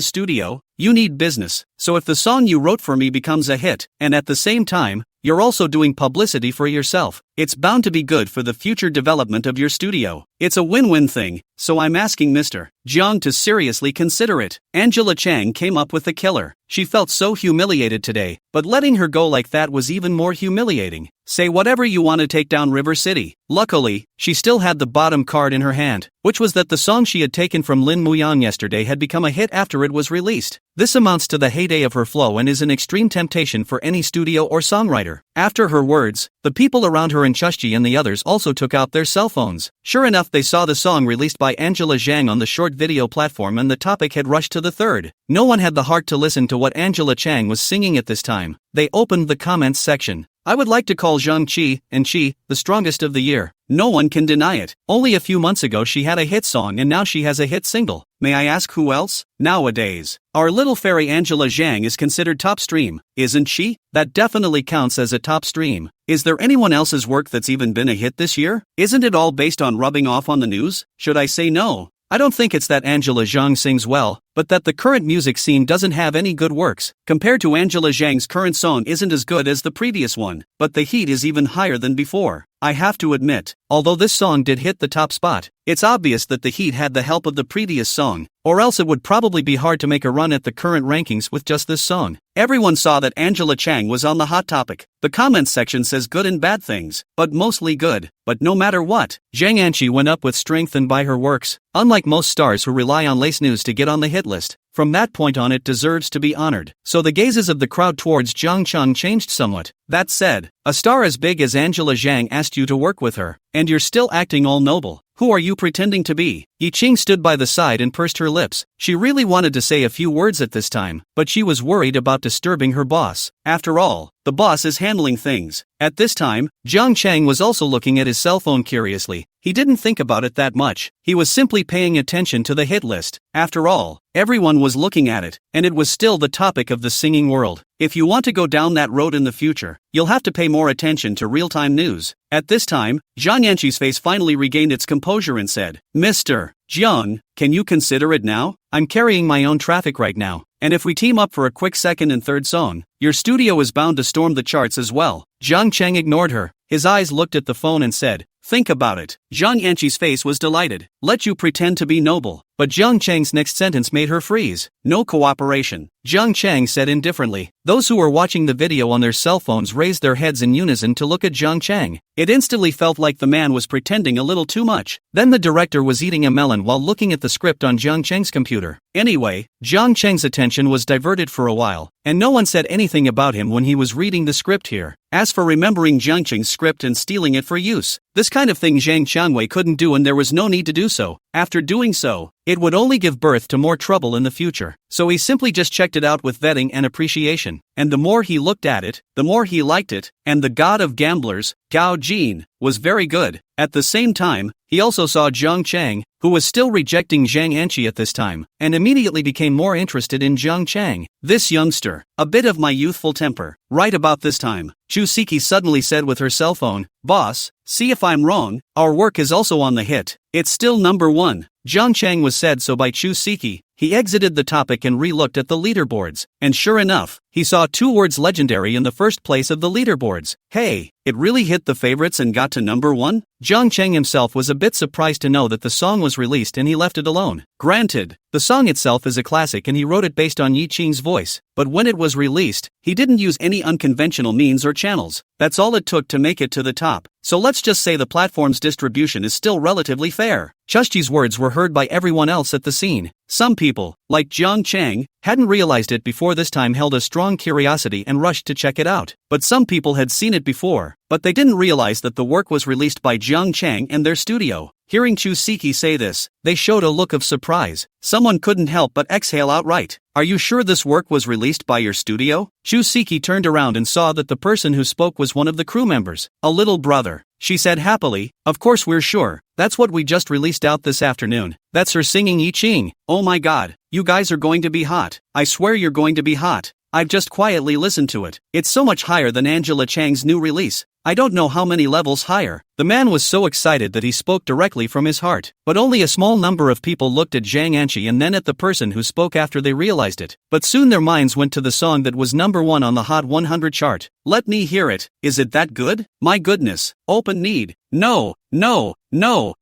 studio, you need business. So if the song you wrote for me becomes a hit, and at the same time, you're also doing publicity for yourself, it's bound to be good for the future development of your studio. It's a win-win thing, so I'm asking Mr. Jiang to seriously consider it. Angela Chang came up with the killer. She felt so humiliated today, but letting her go like that was even more humiliating. Say whatever you want to take down River City. Luckily, she still had the bottom card in her hand, which was that the song she had taken from Lin Muyang yesterday had become a hit after it was released. This amounts to the heyday of her flow and is an extreme temptation for any studio or songwriter. After her words, the people around her and Chushji and the others also took out their cell phones. Sure enough, they saw the song released by Angela Zhang on the short video platform and the topic had rushed to the third. No one had the heart to listen to what Angela Chang was singing at this time. They opened the comments section. I would like to call Zhang Qi and Qi the strongest of the year. No one can deny it. Only a few months ago she had a hit song and now she has a hit single. May I ask who else? Nowadays, our little fairy Angela Zhang is considered top stream, isn't she? That definitely counts as a top stream. Is there anyone else's work that's even been a hit this year? Isn't it all based on rubbing off on the news? Should I say no? I don't think it's that Angela Zhang sings well, but that the current music scene doesn't have any good works. Compared to Angela Zhang's current song isn't as good as the previous one, but the heat is even higher than before. I have to admit, although this song did hit the top spot, it's obvious that the heat had the help of the previous song, or else it would probably be hard to make a run at the current rankings with just this song. Everyone saw that Angela Chang was on the hot topic. The comments section says good and bad things, but mostly good. But no matter what, Zhang Anqi went up with strength and by her works, unlike most stars who rely on lace news to get on the hit list. From that point on it deserves to be honored. So the gazes of the crowd towards Jiang Chang changed somewhat. That said, a star as big as Angela Zhang asked you to work with her, and you're still acting all noble. Who are you pretending to be? Yi Ching stood by the side and pursed her lips. She really wanted to say a few words at this time, but she was worried about disturbing her boss. After all, the boss is handling things. At this time, Jiang Chang was also looking at his cell phone curiously. He didn't think about it that much. He was simply paying attention to the hit list. After all, everyone was looking at it, and it was still the topic of the singing world. If you want to go down that road in the future, you'll have to pay more attention to real-time news. At this time, Zhang Yanqi's face finally regained its composure and said, Mr. Jiang, can you consider it now? I'm carrying my own traffic right now, and if we team up for a quick second and third song, your studio is bound to storm the charts as well. Jiang Chang ignored her. His eyes looked at the phone and said, think about it. Zhang Yanqi's face was delighted. Let you pretend to be noble. But Jiang Chang's next sentence made her freeze. No cooperation. Jiang Chang said indifferently. Those who were watching the video on their cell phones raised their heads in unison to look at Jiang Chang. It instantly felt like the man was pretending a little too much. Then the director was eating a melon while looking at the script on Jiang Chang's computer. Anyway, Jiang Chang's attention was diverted for a while, and no one said anything about him when he was reading the script here. As for remembering Jiang Chang's script and stealing it for use, this kind of thing Zhang Qianwei couldn't do, and there was no need to do so. After doing so, it would only give birth to more trouble in the future. So he simply just checked it out with vetting and appreciation. And the more he looked at it, the more he liked it, and the god of gamblers, Gao Jin, was very good. At the same time, he also saw Jiang Chang, who was still rejecting Zhang Anqi at this time, and immediately became more interested in Jiang Chang. This youngster, a bit of my youthful temper. Right about this time, Chu Siki suddenly said with her cell phone, Boss, see if I'm wrong, our work is also on the hit. It's still number 1. Jiang Chang was said so by Chu Siki. He exited the topic and re-looked at the leaderboards, and sure enough, he saw 2 words legendary in the first place of the leaderboards. Hey, it really hit the favorites and got to number 1? Jiang Chang himself was a bit surprised to know that the song was released, and he left it alone. Granted, the song itself is a classic and he wrote it based on Yi Ching's voice, but when it was released, he didn't use any unconventional means or channels. That's all it took to make it to the top. So let's just say the platform's distribution is still relatively fair. Chushji's words were heard by everyone else at the scene. Some people, like Jiang Chang, hadn't realized it before this time, held a strong curiosity and rushed to check it out. But some people had seen it before, but they didn't realize that the work was released by Jiang Chang and their studio. Hearing Chu Siki say this, they showed a look of surprise. Someone couldn't help but exhale outright. Are you sure this work was released by your studio? Chu Siki turned around and saw that the person who spoke was one of the crew members. A little brother. She said happily, of course we're sure. That's what we just released out this afternoon. That's her singing Yi Ching. Oh my god, you guys are going to be hot. I swear you're going to be hot. I've just quietly listened to it. It's so much higher than Angela Chang's new release. I don't know how many levels higher. The man was so excited that he spoke directly from his heart. But only a small number of people looked at Zhang Anqi and then at the person who spoke after they realized it. But soon their minds went to the song that was number 1 on the Hot 100 chart. Let me hear it. Is it that good? My goodness. Open need. No,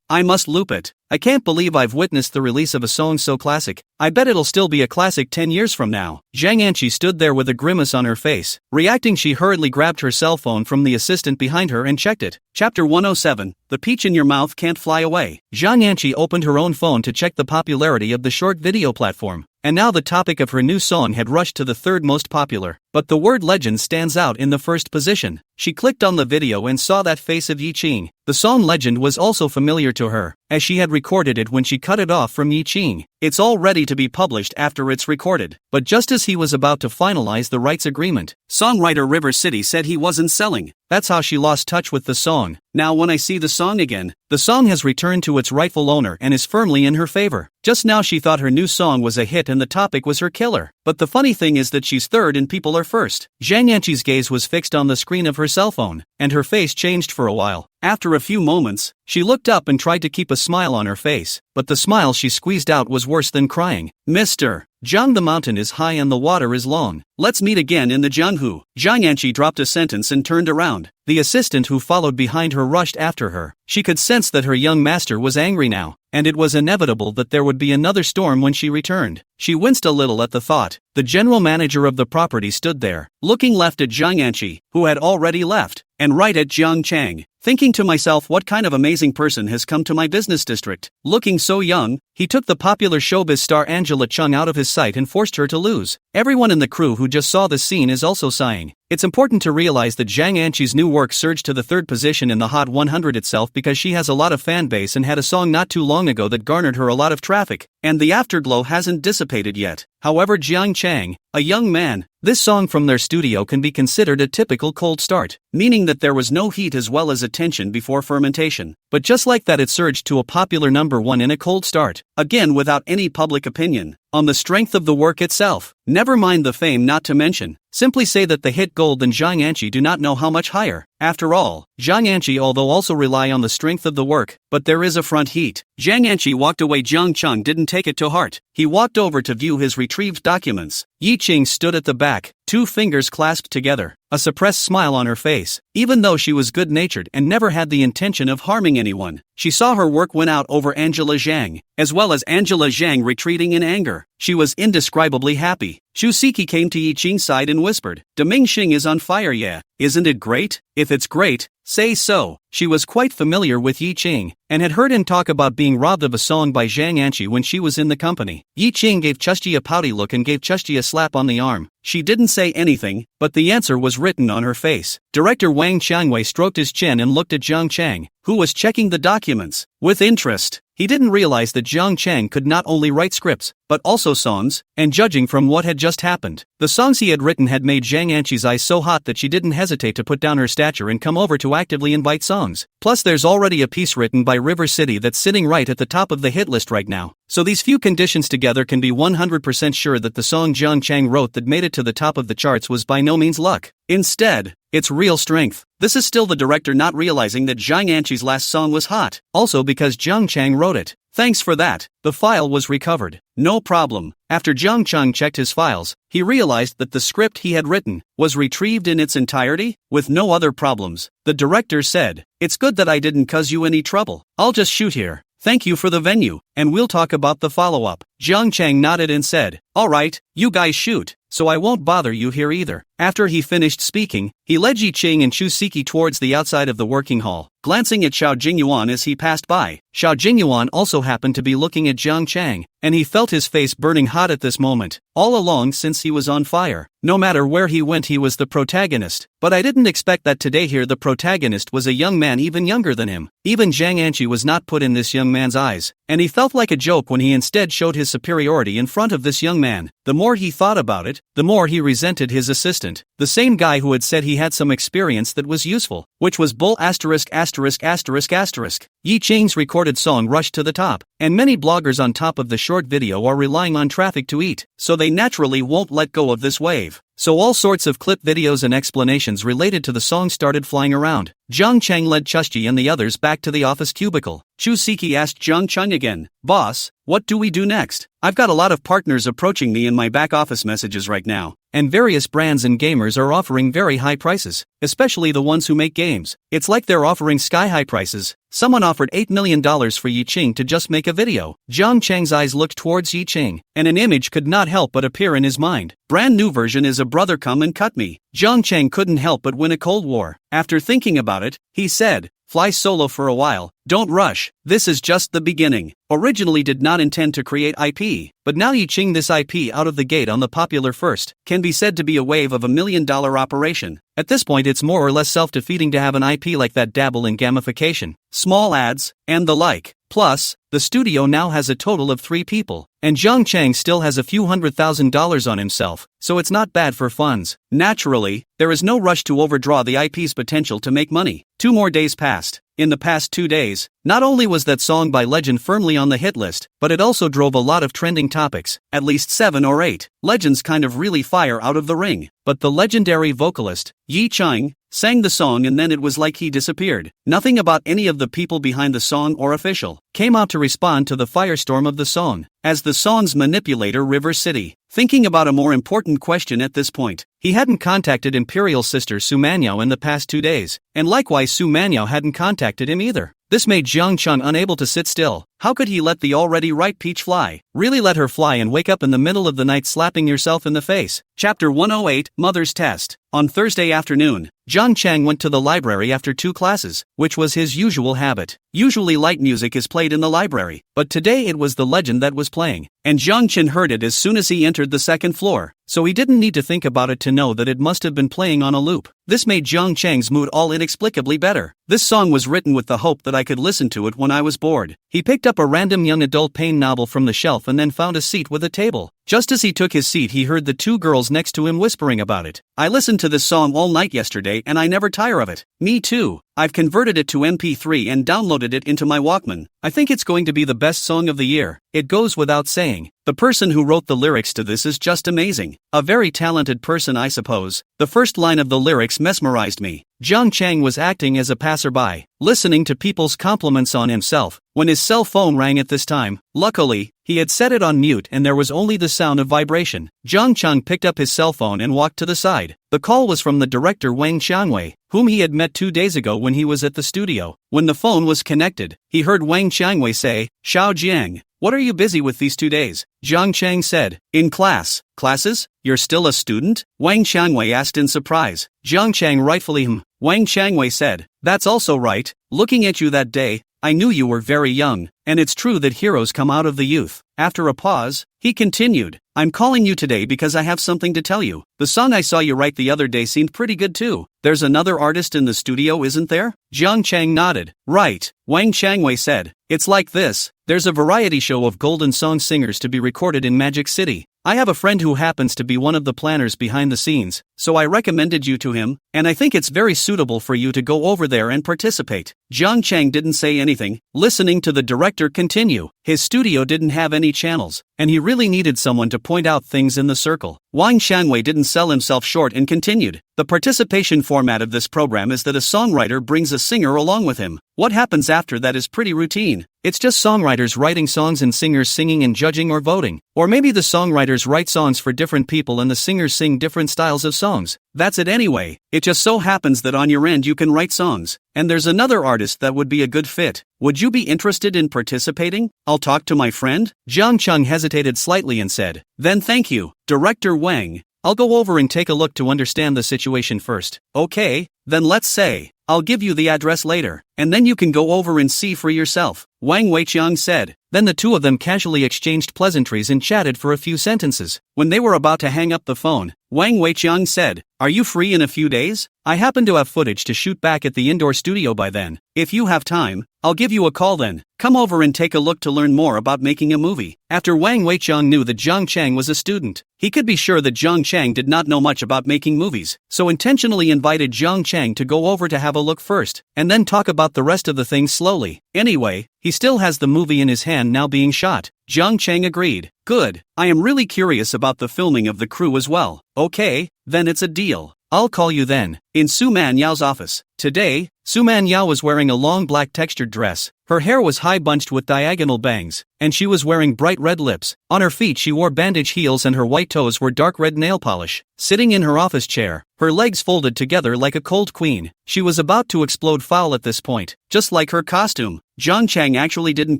I must loop it. I can't believe I've witnessed the release of a song so classic. I bet it'll still be a classic 10 years from now. Zhang Anqi stood there with a grimace on her face. Reacting, she hurriedly grabbed her cell phone from the assistant behind her and checked it. Chapter 107. The peach in your mouth can't fly away. Zhang Anqi opened her own phone to check the popularity of the short video platform. And now the topic of her new song had rushed to the 3rd most popular. But the word legend stands out in the 1st position. She clicked on the video and saw that face of Yi Ching. The song Legend was also familiar to her, as she had recorded it when she cut it off from Yi Ching. It's all ready to be published after it's recorded. But just as he was about to finalize the rights agreement, songwriter River City said he wasn't selling. That's how she lost touch with the song. Now when I see the song again, the song has returned to its rightful owner and is firmly in her favor. Just now she thought her new song was a hit and the topic was her killer. But the funny thing is that she's 3rd and people are 1st. Zhang Anqi's gaze was fixed on the screen of her cell phone, and her face changed for a while. After a few moments, she looked up and tried to keep a smile on her face, but the smile she squeezed out was worse than crying. Mr. Jiang, the mountain is high and the water is long. Let's meet again in the Jianghu. Zhang Anqi dropped a sentence and turned around. The assistant who followed behind her rushed after her. She could sense that her young master was angry now, and it was inevitable that there would be another storm when she returned. She winced a little at the thought. The general manager of the property stood there, looking left at Zhang Anqi, who had already left, and right at Jiang Chang. Thinking to myself, what kind of amazing person has come to my business district? Looking so young, he took the popular showbiz star Angela Chung out of his sight and forced her to lose. Everyone in the crew who just saw this scene is also sighing. It's important to realize that Zhang Anqi's new work surged to the third position in the Hot 100 itself because she has a lot of fan base and had a song not too long ago that garnered her a lot of traffic, and the afterglow hasn't dissipated yet. However, Jiang Chang, a young man, this song from their studio can be considered a typical cold start, meaning that there was no heat as well as attention before fermentation. But just like that, it surged to a popular #1 in a cold start, again without any public opinion, on the strength of the work itself. Never mind the fame, not to mention. Simply say that the hit Gold and Zhang Anqi do not know how much higher. After all, Zhang Anqi although also rely on the strength of the work, but there is a front heat. Zhang Anqi walked away. Jiang Chang didn't take it to heart. He walked over to view his retrieved documents. Yi Qing stood at the back, 2 fingers clasped together, a suppressed smile on her face. Even though she was good-natured and never had the intention of harming anyone, she saw her work win out over Angela Zhang, as well as Angela Zhang retreating in anger. She was indescribably happy. Xu Siki came to Yi Qing's side and whispered, "Deming Xing is on fire, yeah. Isn't it great? If it's great, say so." She was quite familiar with Yi Qing, and had heard him talk about being robbed of a song by Zhang Anqi when she was in the company. Yi Qing gave Chushji a pouty look and gave Chushji a slap on the arm. She didn't say anything, but the answer was written on her face. Director Wang Qiangwei stroked his chin and looked at Jiang Chang, who was checking the documents with interest. He didn't realize that Jiang Chang could not only write scripts, but also songs, and judging from what had just happened, the songs he had written had made Zhang Anqi's eyes so hot that she didn't hesitate to put down her stature and come over to actively invite songs. Plus there's already a piece written by River City that's sitting right at the top of the hit list right now. So these few conditions together can be 100% sure that the song Jiang Chang wrote that made it to the top of the charts was by no means luck. Instead, it's real strength. This is still the director not realizing that Zhang Anqi's last song was hot, also because Jiang Chang wrote it. Thanks for that. The file was recovered. No problem. After Jiang Chang checked his files, he realized that the script he had written was retrieved in its entirety, with no other problems. The director said, "It's good that I didn't cause you any trouble. I'll just shoot here. Thank you for the venue, and we'll talk about the follow-up." Jiang Chang nodded and said, "Alright, you guys shoot, so I won't bother you here either." After he finished speaking, he led Yi Qing and Xu Siki towards the outside of the working hall, glancing at Xiao Jingyuan as he passed by. Xiao Jingyuan also happened to be looking at Jiang Chang, and he felt his face burning hot at this moment. All along since he was on fire, no matter where he went he was the protagonist. But I didn't expect that today here the protagonist was a young man even younger than him. Even Zhang Anqi was not put in this young man's eyes, and he felt like a joke when he instead showed his superiority in front of this young man. The more he thought about it, the more he resented his assistant, the same guy who had said he had some experience that was useful, which was bull asterisk asterisk asterisk asterisk. Yi Qing's recorded song rushed to the top, and many bloggers on top of the short video are relying on traffic to eat, so they naturally won't let go of this wave. So all sorts of clip videos and explanations related to the song started flying around. Jiang Chang led Chushji and the others back to the office cubicle. Xu Siki asked Jiang Chang again, "Boss, what do we do next? I've got a lot of partners approaching me in my back office messages right now, and various brands and gamers are offering very high prices, especially the ones who make games. It's like they're offering sky-high prices. Someone offered $8 million for Yi Qing to just make a video." Jiang Chang's eyes looked towards Yi Qing, and an image could not help but appear in his mind. Brand new version is a brother come and cut me. Jiang Chang couldn't help but win a Cold War. After thinking about it, he said, "Fly solo for a while, don't rush, this is just the beginning." Originally did not intend to create IP, but now Yi Qing this IP out of the gate on the popular first, can be said to be a wave of $1 million operation. At this point it's more or less self-defeating to have an IP like that dabble in gamification, small ads, and the like. Plus, the studio now has a total of 3 people, and Jiang Chang still has a few $100,000 on himself, so it's not bad for funds. Naturally, there is no rush to overdraw the IP's potential to make money. 2 more days passed. In the past 2 days, not only was that song by Legend firmly on the hit list, but it also drove a lot of trending topics, at least 7 or 8. Legends kind of really fire out of the ring, but the legendary vocalist, Yi Qing, sang the song and then it was like he disappeared. Nothing about any of the people behind the song or official came out to respond to the firestorm of the song, as the song's manipulator River City, thinking about a more important question at this point. He hadn't contacted Imperial sister Su Manyao in the past 2 days, and likewise Su Manyao hadn't contacted him either. This made Jiang Chang unable to sit still. How could he let the already ripe peach fly? Really let her fly and wake up in the middle of the night slapping yourself in the face. Chapter 108, Mother's Test. On Thursday afternoon, Zhang Chang went to the library after 2 classes, which was his usual habit. Usually light music is played in the library, but today it was The Legend that was playing, and Zhang Chen heard it as soon as he entered the 2nd floor, so he didn't need to think about it to know that it must have been playing on a loop. This made Zhang Chang's mood all inexplicably better. This song was written with the hope that I could listen to it when I was bored. He picked up a random young adult pain novel from the shelf and then found a seat with a table. Just as he took his seat, he heard the 2 girls next to him whispering about it. I listened to this song all night yesterday and I never tire of it. Me too. I've converted it to MP3 and downloaded it into my Walkman. I think it's going to be the best song of the year. It goes without saying. The person who wrote the lyrics to this is just amazing. A very talented person, I suppose. The first line of the lyrics mesmerized me. Zhang Chang was acting as a passerby, listening to people's compliments on himself, when his cell phone rang at this time. Luckily, he had set it on mute and there was only the sound of vibration. Zhang Chang picked up his cell phone and walked to the side. The call was from the director Wang Qiangwei, whom he had met 2 days ago when he was at the studio. When the phone was connected, he heard Wang Qiangwei say, "Xiao Jiang, what are you busy with these 2 days?" Zhang Chang said, "In class." "Classes? You're still a student?" Wang Qiangwei asked in surprise. Zhang Chang rightfully Wang Qiangwei said, "That's also right. Looking at you that day, I knew you were very young, and it's true that heroes come out of the youth." After a pause, he continued, "I'm calling you today because I have something to tell you. The song I saw you write the other day seemed pretty good too. There's another artist in the studio, isn't there?" Zhang Chang nodded. "Right," Wang Qiangwei said. "It's like this. There's a variety show of golden song singers to be recorded in Magic City. I have a friend who happens to be one of the planners behind the scenes, so I recommended you to him, and I think it's very suitable for you to go over there and participate." Zhang Chang didn't say anything, listening to the director continue. His studio didn't have any channels, and he really needed someone to point out things in the circle. Wang Qiangwei didn't sell himself short and continued. "The participation format of this program is that a songwriter brings a singer along with him. What happens after that is pretty routine. It's just songwriters writing songs and singers singing and judging or voting. Or maybe the songwriters write songs for different people and the singers sing different styles of songs. That's it anyway. It just so happens that on your end you can write songs. And there's another artist that would be a good fit. Would you be interested in participating?" "I'll talk to my friend." Zhang Chang hesitated slightly and said, "Then thank you, Director Wang. I'll go over and take a look to understand the situation first." "Okay, then let's say, I'll give you the address later, and then you can go over and see for yourself," Wang Weiqiang said. Then the 2 of them casually exchanged pleasantries and chatted for a few sentences. When they were about to hang up the phone, Wang Weiqiang said, "Are you free in a few days? I happen to have footage to shoot back at the indoor studio by then. If you have time, I'll give you a call then. Come over and take a look to learn more about making a movie." After Wang Weiqiang knew that Zhang Chang was a student, he could be sure that Zhang Chang did not know much about making movies, so intentionally invited Zhang Chang to go over to have a look first, and then talk about the rest of the things slowly. Anyway, he still has the movie in his hand now being shot. Zhang Chang agreed. "Good, I am really curious about the filming of the crew as well." "Okay, then it's a deal. I'll call you then." In Su Man Yao's office. Today, Su Man Yao was wearing a long black textured dress. Her hair was high bunched with diagonal bangs, and she was wearing bright red lips. On her feet she wore bandage heels and her white toes were dark red nail polish. Sitting in her office chair, her legs folded together like a cold queen, she was about to explode foul at this point, just like her costume. "Zhang Chang actually didn't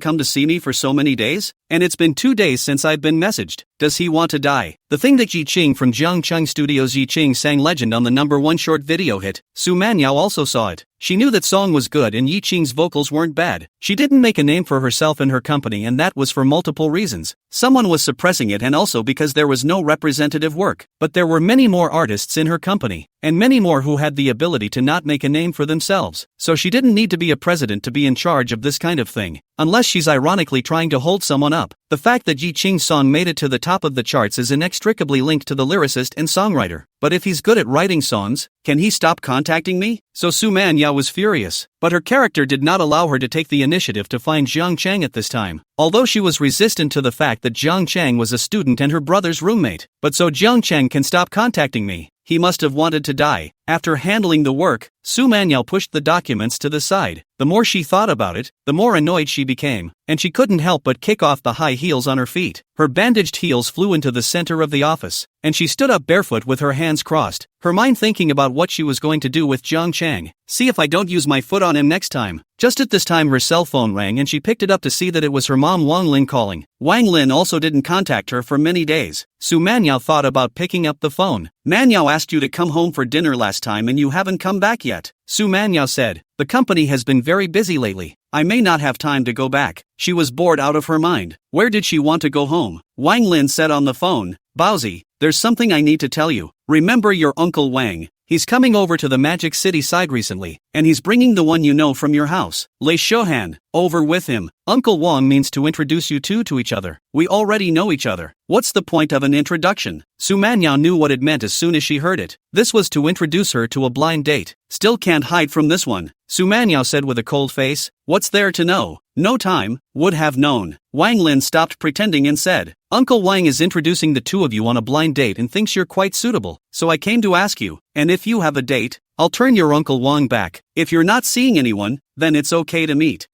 come to see me for so many days, and it's been 2 days since I've been messaged. Does he want to die?" The thing that Yi Qing from Zhang Chang Studios Yi Qing sang Legend on the #1 short video hit. Su Man Yao also saw it. She knew that song was good and Yi Qing's vocals weren't bad. She didn't make a name for herself in her company, and that was for multiple reasons. Someone was suppressing it and also because there was no representative work. But there were many more artists in her company, and many more who had the ability to not make a name for themselves. So she didn't need to be a president to be in charge of this kind of thing. Unless she's ironically trying to hold someone up. The fact that Yi Qing's song made it to the top of the charts is inextricably linked to the lyricist and songwriter. But if he's good at writing songs, can he stop contacting me? So Su Man Yao was furious. But her character did not allow her to take the initiative to find Zhang Chang at this time. Although she was resistant to the fact that Zhang Chang was a student and her brother's roommate. "But so Zhang Chang can stop contacting me. He must have wanted to die. After handling the work, Su Manyao pushed the documents to the side. The more she thought about it, the more annoyed she became, and she couldn't help but kick off the high heels on her feet. Her bandaged heels flew into the center of the office, and she stood up barefoot with her hands crossed, her mind thinking about what she was going to do with Jiang Chang. See if I don't use my foot on him next time. Just at this time her cell phone rang and she picked it up to see that it was her mom Wang Lin calling. Wang Lin also didn't contact her for many days. Su Manyao thought about picking up the phone. Manyao asked you to come home for dinner last time and you haven't come back yet. Su Manyao said, the company has been very busy lately. I may not have time to go back. She was bored out of her mind. Where did she want to go home? Wang Lin said on the phone, Baozi, there's something I need to tell you. Remember your Uncle Wang? He's coming over to the Magic City side recently, and he's bringing the one you know from your house, Lei Shohan, over with him. Uncle Wang means to introduce you two to each other. We already know each other. What's the point of an introduction? Su Manyao knew what it meant as soon as she heard it. This was to introduce her to a blind date. Still can't hide from this one, Su Manyao said with a cold face. What's there to know? No time. Would have known. Wang Lin stopped pretending and said, Uncle Wang is introducing the two of you on a blind date and thinks you're quite suitable, so I came to ask you, and if you have a date, I'll turn your Uncle Wang back. If you're not seeing anyone, then it's okay to meet.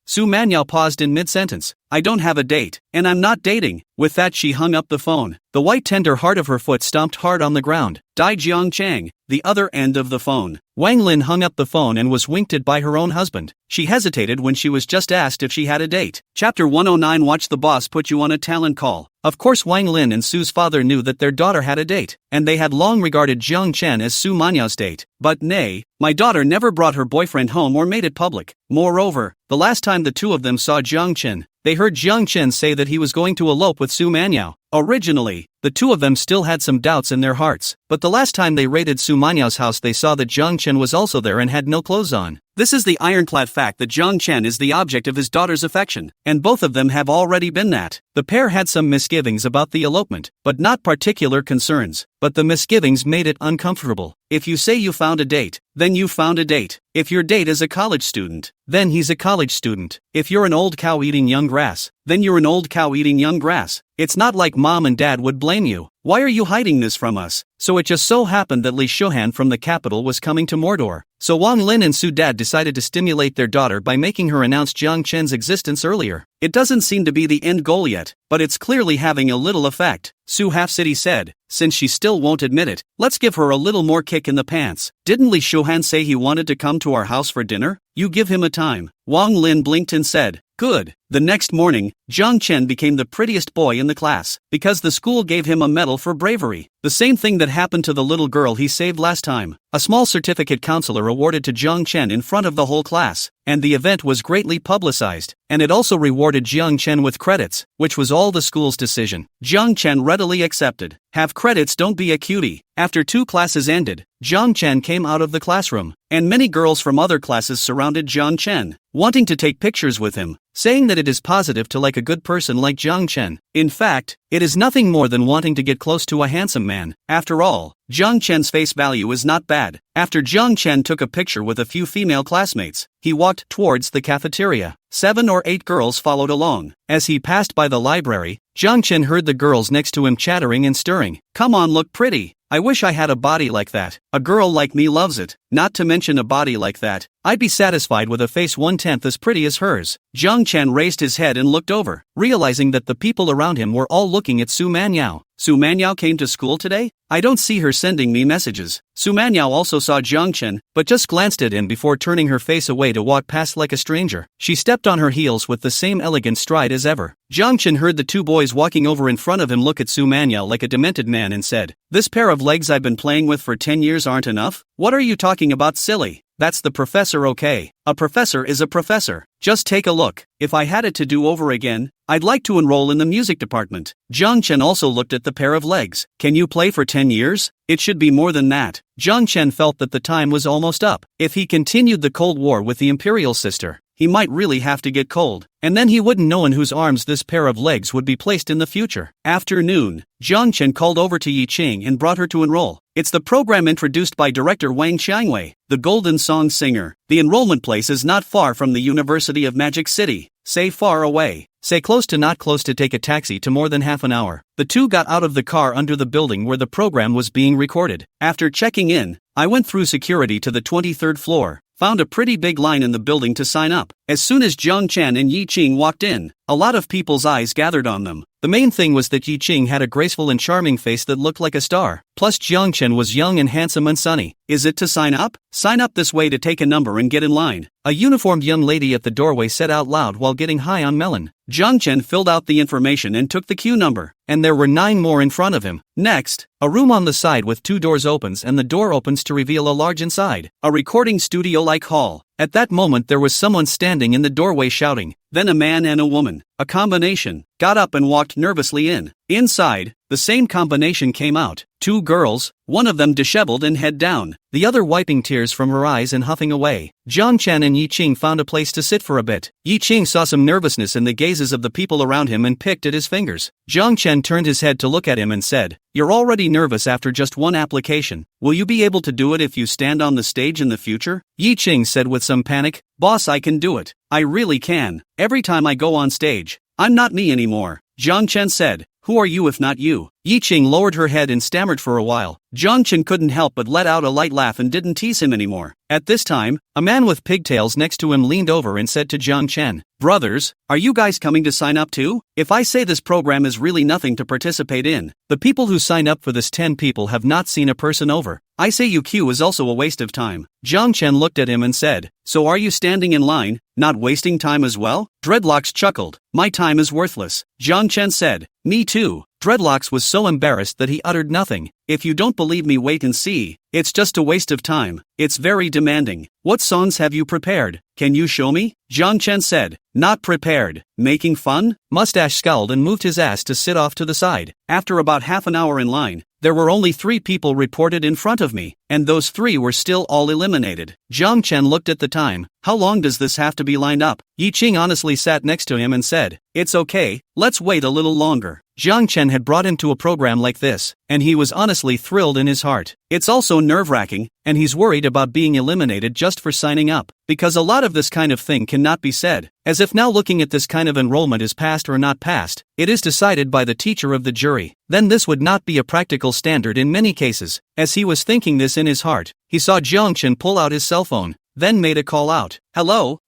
Su Manyao paused in mid-sentence. I don't have a date, and I'm not dating. With that she hung up the phone. The white tender heart of her foot stomped hard on the ground. Dai Jiang Chang, the other end of the phone. Wang Lin hung up the phone and was winked at by her own husband. She hesitated when she was just asked if she had a date. Chapter 109 Watch the boss put you on a talent call. Of course Wang Lin and Su's father knew that their daughter had a date, and they had long regarded Jiang Chen as Su Manyao's date. But nay, my daughter never brought her boyfriend home or made it public. Moreover, the last time the two of them saw Jiang Chen, they heard Jiang Chen say that he was going to elope with Su Manyao. Originally, the two of them still had some doubts in their hearts, but the last time they raided Su Manyao's house they saw that Jiang Chen was also there and had no clothes on. This is the ironclad fact that Jiang Chen is the object of his daughter's affection, and both of them have already been that. The pair had some misgivings about the elopement, but not particular concerns, but the misgivings made it uncomfortable. If you say you found a date, then you found a date. If your date is a college student, then he's a college student. If you're an old cow eating young grass, then you're an old cow eating young grass. It's not like mom and dad would blame you. Why are you hiding this from us? So it just so happened that Li Shohan from the capital was coming to Mordor. So Wang Lin and Su Dad decided to stimulate their daughter by making her announce Jiang Chen's existence earlier. It doesn't seem to be the end goal yet, but it's clearly having a little effect, Su Half City said. Since she still won't admit it, let's give her a little more kick in the pants. Didn't Li Shohan say he wanted to come to our house for dinner? You give him a time. Wang Lin blinked and said, good. The next morning, Jiang Chen became the prettiest boy in the class, because the school gave him a medal for bravery. The same thing that happened to the little girl he saved last time. A small certificate counselor awarded to Jiang Chen in front of the whole class, and the event was greatly publicized, and it also rewarded Jiang Chen with credits, which was all the school's decision. Jiang Chen readily accepted. Have credits, don't be a cutie. After 2 classes ended, Jiang Chen came out of the classroom, and many girls from other classes surrounded Jiang Chen, wanting to take pictures with him, saying that it is positive to like a good person like Jiang Chen. In fact, it is nothing more than wanting to get close to a handsome man. After all, Jiang Chen's face value is not bad. After Jiang Chen took a picture with a few female classmates, he walked towards the cafeteria. 7 or 8 girls followed along. As he passed by the library, Jiang Chen heard the girls next to him chattering and stirring. Come on, look pretty. I wish I had a body like that. A girl like me loves it. Not to mention a body like that. I'd be satisfied with a face 1/10 as pretty as hers. Jiang Chen raised his head and looked over, realizing that the people around him were all looking at Su Manyao. Su Manyao came to school today? I don't see her sending me messages. Su Manyao also saw Jiang Chen, but just glanced at him before turning her face away to walk past like a stranger. She stepped on her heels with the same elegant stride as ever. Jiang Chen heard the 2 boys walking over in front of him look at Su Manyao like a demented man and said, this pair of legs I've been playing with for 10 years aren't enough? What are you talking about, silly? That's the professor, okay? A professor is a professor. Just take a look. If I had it to do over again, I'd like to enroll in the music department. Jiang Chen also looked at the pair of legs. Can you play for 10 years? It should be more than that. Jiang Chen felt that the time was almost up. If he continued the Cold War with the imperial sister, he might really have to get cold, and then he wouldn't know in whose arms this pair of legs would be placed in the future. After noon, Jiang Chen called over to Yi Qing and brought her to enroll. It's the program introduced by director Wang Qiangwei, the Golden Song singer. The enrollment place is not far from the University of Magic City. Say far away. Say close to not close to take a taxi to more than half an hour. The two got out of the car under the building where the program was being recorded. After checking in, I went through security to the 23rd floor. Found a pretty big line in the building to sign up. As soon as Jiang Chen and Yi Qing walked in, a lot of people's eyes gathered on them. The main thing was that Yi Qing had a graceful and charming face that looked like a star. Plus Jiang Chen was young and handsome and sunny. Is it to sign up? Sign up this way to take a number and get in line. A uniformed young lady at the doorway said out loud while getting high on melon. Jiang Chen filled out the information and took the queue number. And there were 9 more in front of him. Next, a room on the side with 2 doors opens and the door opens to reveal a large inside. A recording studio-like hall. At that moment there was someone standing in the doorway shouting. Then a man and a woman, a combination, got up and walked nervously in. Inside, the same combination came out. 2 girls, one of them disheveled and head down, the other wiping tears from her eyes and huffing away. Jiang Chen and Yi Qing found a place to sit for a bit. Yi Qing saw some nervousness in the gazes of the people around him and picked at his fingers. Jiang Chen turned his head to look at him and said, "You're already nervous after just one application. Will you be able to do it if you stand on the stage in the future?" Yi Qing said with some panic, "Boss, I can do it. I really can. Every time I go on stage, I'm not me anymore." Jiang Chen said, "Who are you if not you?" Yi Qing lowered her head and stammered for a while. Jiang Chen couldn't help but let out a light laugh and didn't tease him anymore. At this time, a man with pigtails next to him leaned over and said to Jiang Chen, "Brothers, are you guys coming to sign up too? If I say this program is really nothing to participate in, the people who sign up for this 10 people have not seen a person over. I say UQ is also a waste of time." Jiang Chen looked at him and said, "So are you standing in line, not wasting time as well?" Dreadlocks chuckled, "My time is worthless." Jiang Chen said, "Me too." Dreadlocks was so embarrassed that he uttered nothing. "If you don't believe me, wait and see. It's just a waste of time. It's very demanding. What songs have you prepared? Can you show me?" Jiang Chen said, "Not prepared. Making fun?" Mustache scowled and moved his ass to sit off to the side. After about half an hour in line, there were only 3 people reported in front of me, and those 3 were still all eliminated. Jiang Chen looked at the time. "How long does this have to be lined up?" Yi Qing honestly sat next to him and said, "It's okay, let's wait a little longer." Jiang Chen had brought him to a program like this, and he was honestly thrilled in his heart. It's also nerve-wracking, and he's worried about being eliminated just for signing up, because a lot of this kind of thing cannot be said, as if now looking at this kind of enrollment is passed or not passed, it is decided by the teacher of the jury. Then this would not be a practical standard in many cases. As he was thinking this in his heart, he saw Jiang Chen pull out his cell phone, then made a call out. Hello,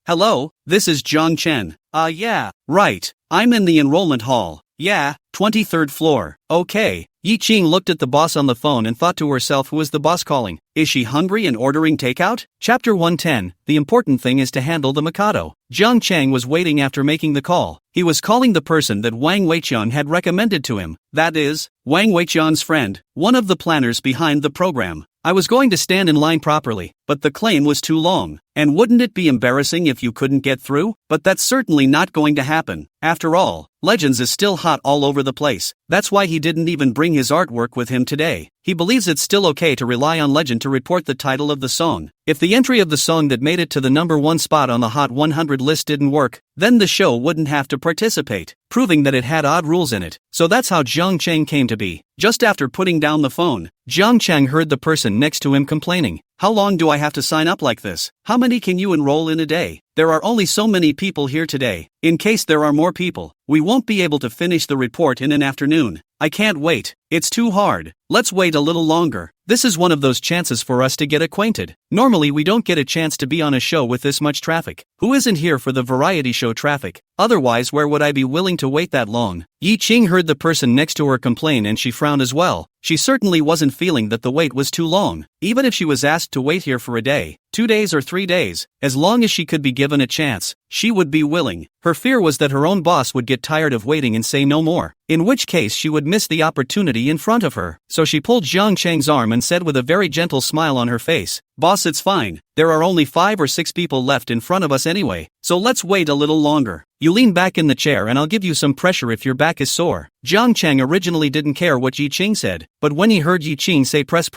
this is Jiang Chen. Yeah, right, I'm in the enrollment hall. Yeah, 23rd floor. Okay. Yi Qing looked at the boss on the phone and thought to herself, who is the boss calling? Is she hungry and ordering takeout? Chapter 110, the important thing is to handle the Mikado. Jiang Chang was waiting after making the call. He was calling the person that Wang Weiqian had recommended to him. That is, Wang Weiqian's friend, one of the planners behind the program. I was going to stand in line properly, but the claim was too long. And wouldn't it be embarrassing if you couldn't get through? But that's certainly not going to happen. After all, Legends is still hot all over the place. That's why he didn't even bring his artwork with him today. He believes it's still okay to rely on Legend to report the title of the song. If the entry of the song that made it to the number 1 spot on the Hot 100 list didn't work, then the show wouldn't have to participate, proving that it had odd rules in it. So that's how Jiang Chang came to be. Just after putting down the phone, Jiang Chang heard the person next to him complaining. How long do I have to sign up like this? How many can you enroll in a day? There are only so many people here today. In case there are more people, we won't be able to finish the report in an afternoon. I can't wait. It's too hard. Let's wait a little longer. This is one of those chances for us to get acquainted. Normally we don't get a chance to be on a show with this much traffic. Who isn't here for the variety show traffic? Otherwise, where would I be willing to wait that long? Yi Qing heard the person next to her complain and she frowned as well. She certainly wasn't feeling that the wait was too long. Even if she was asked to wait here for a day, 2 days or 3 days, as long as she could be given a chance, she would be willing. Her fear was that her own boss would get tired of waiting and say no more, in which case she would miss the opportunity in front of her. So she pulled Jiang Chang's arm and said with a very gentle smile on her face, "Boss, it's fine. There are only 5 or 6 people left in front of us anyway, so let's wait a little longer. You lean back in the chair and I'll give you some pressure if your back is sore." Jiang Chang originally didn't care what Yi Qing said, but when he heard Yi Qing say press,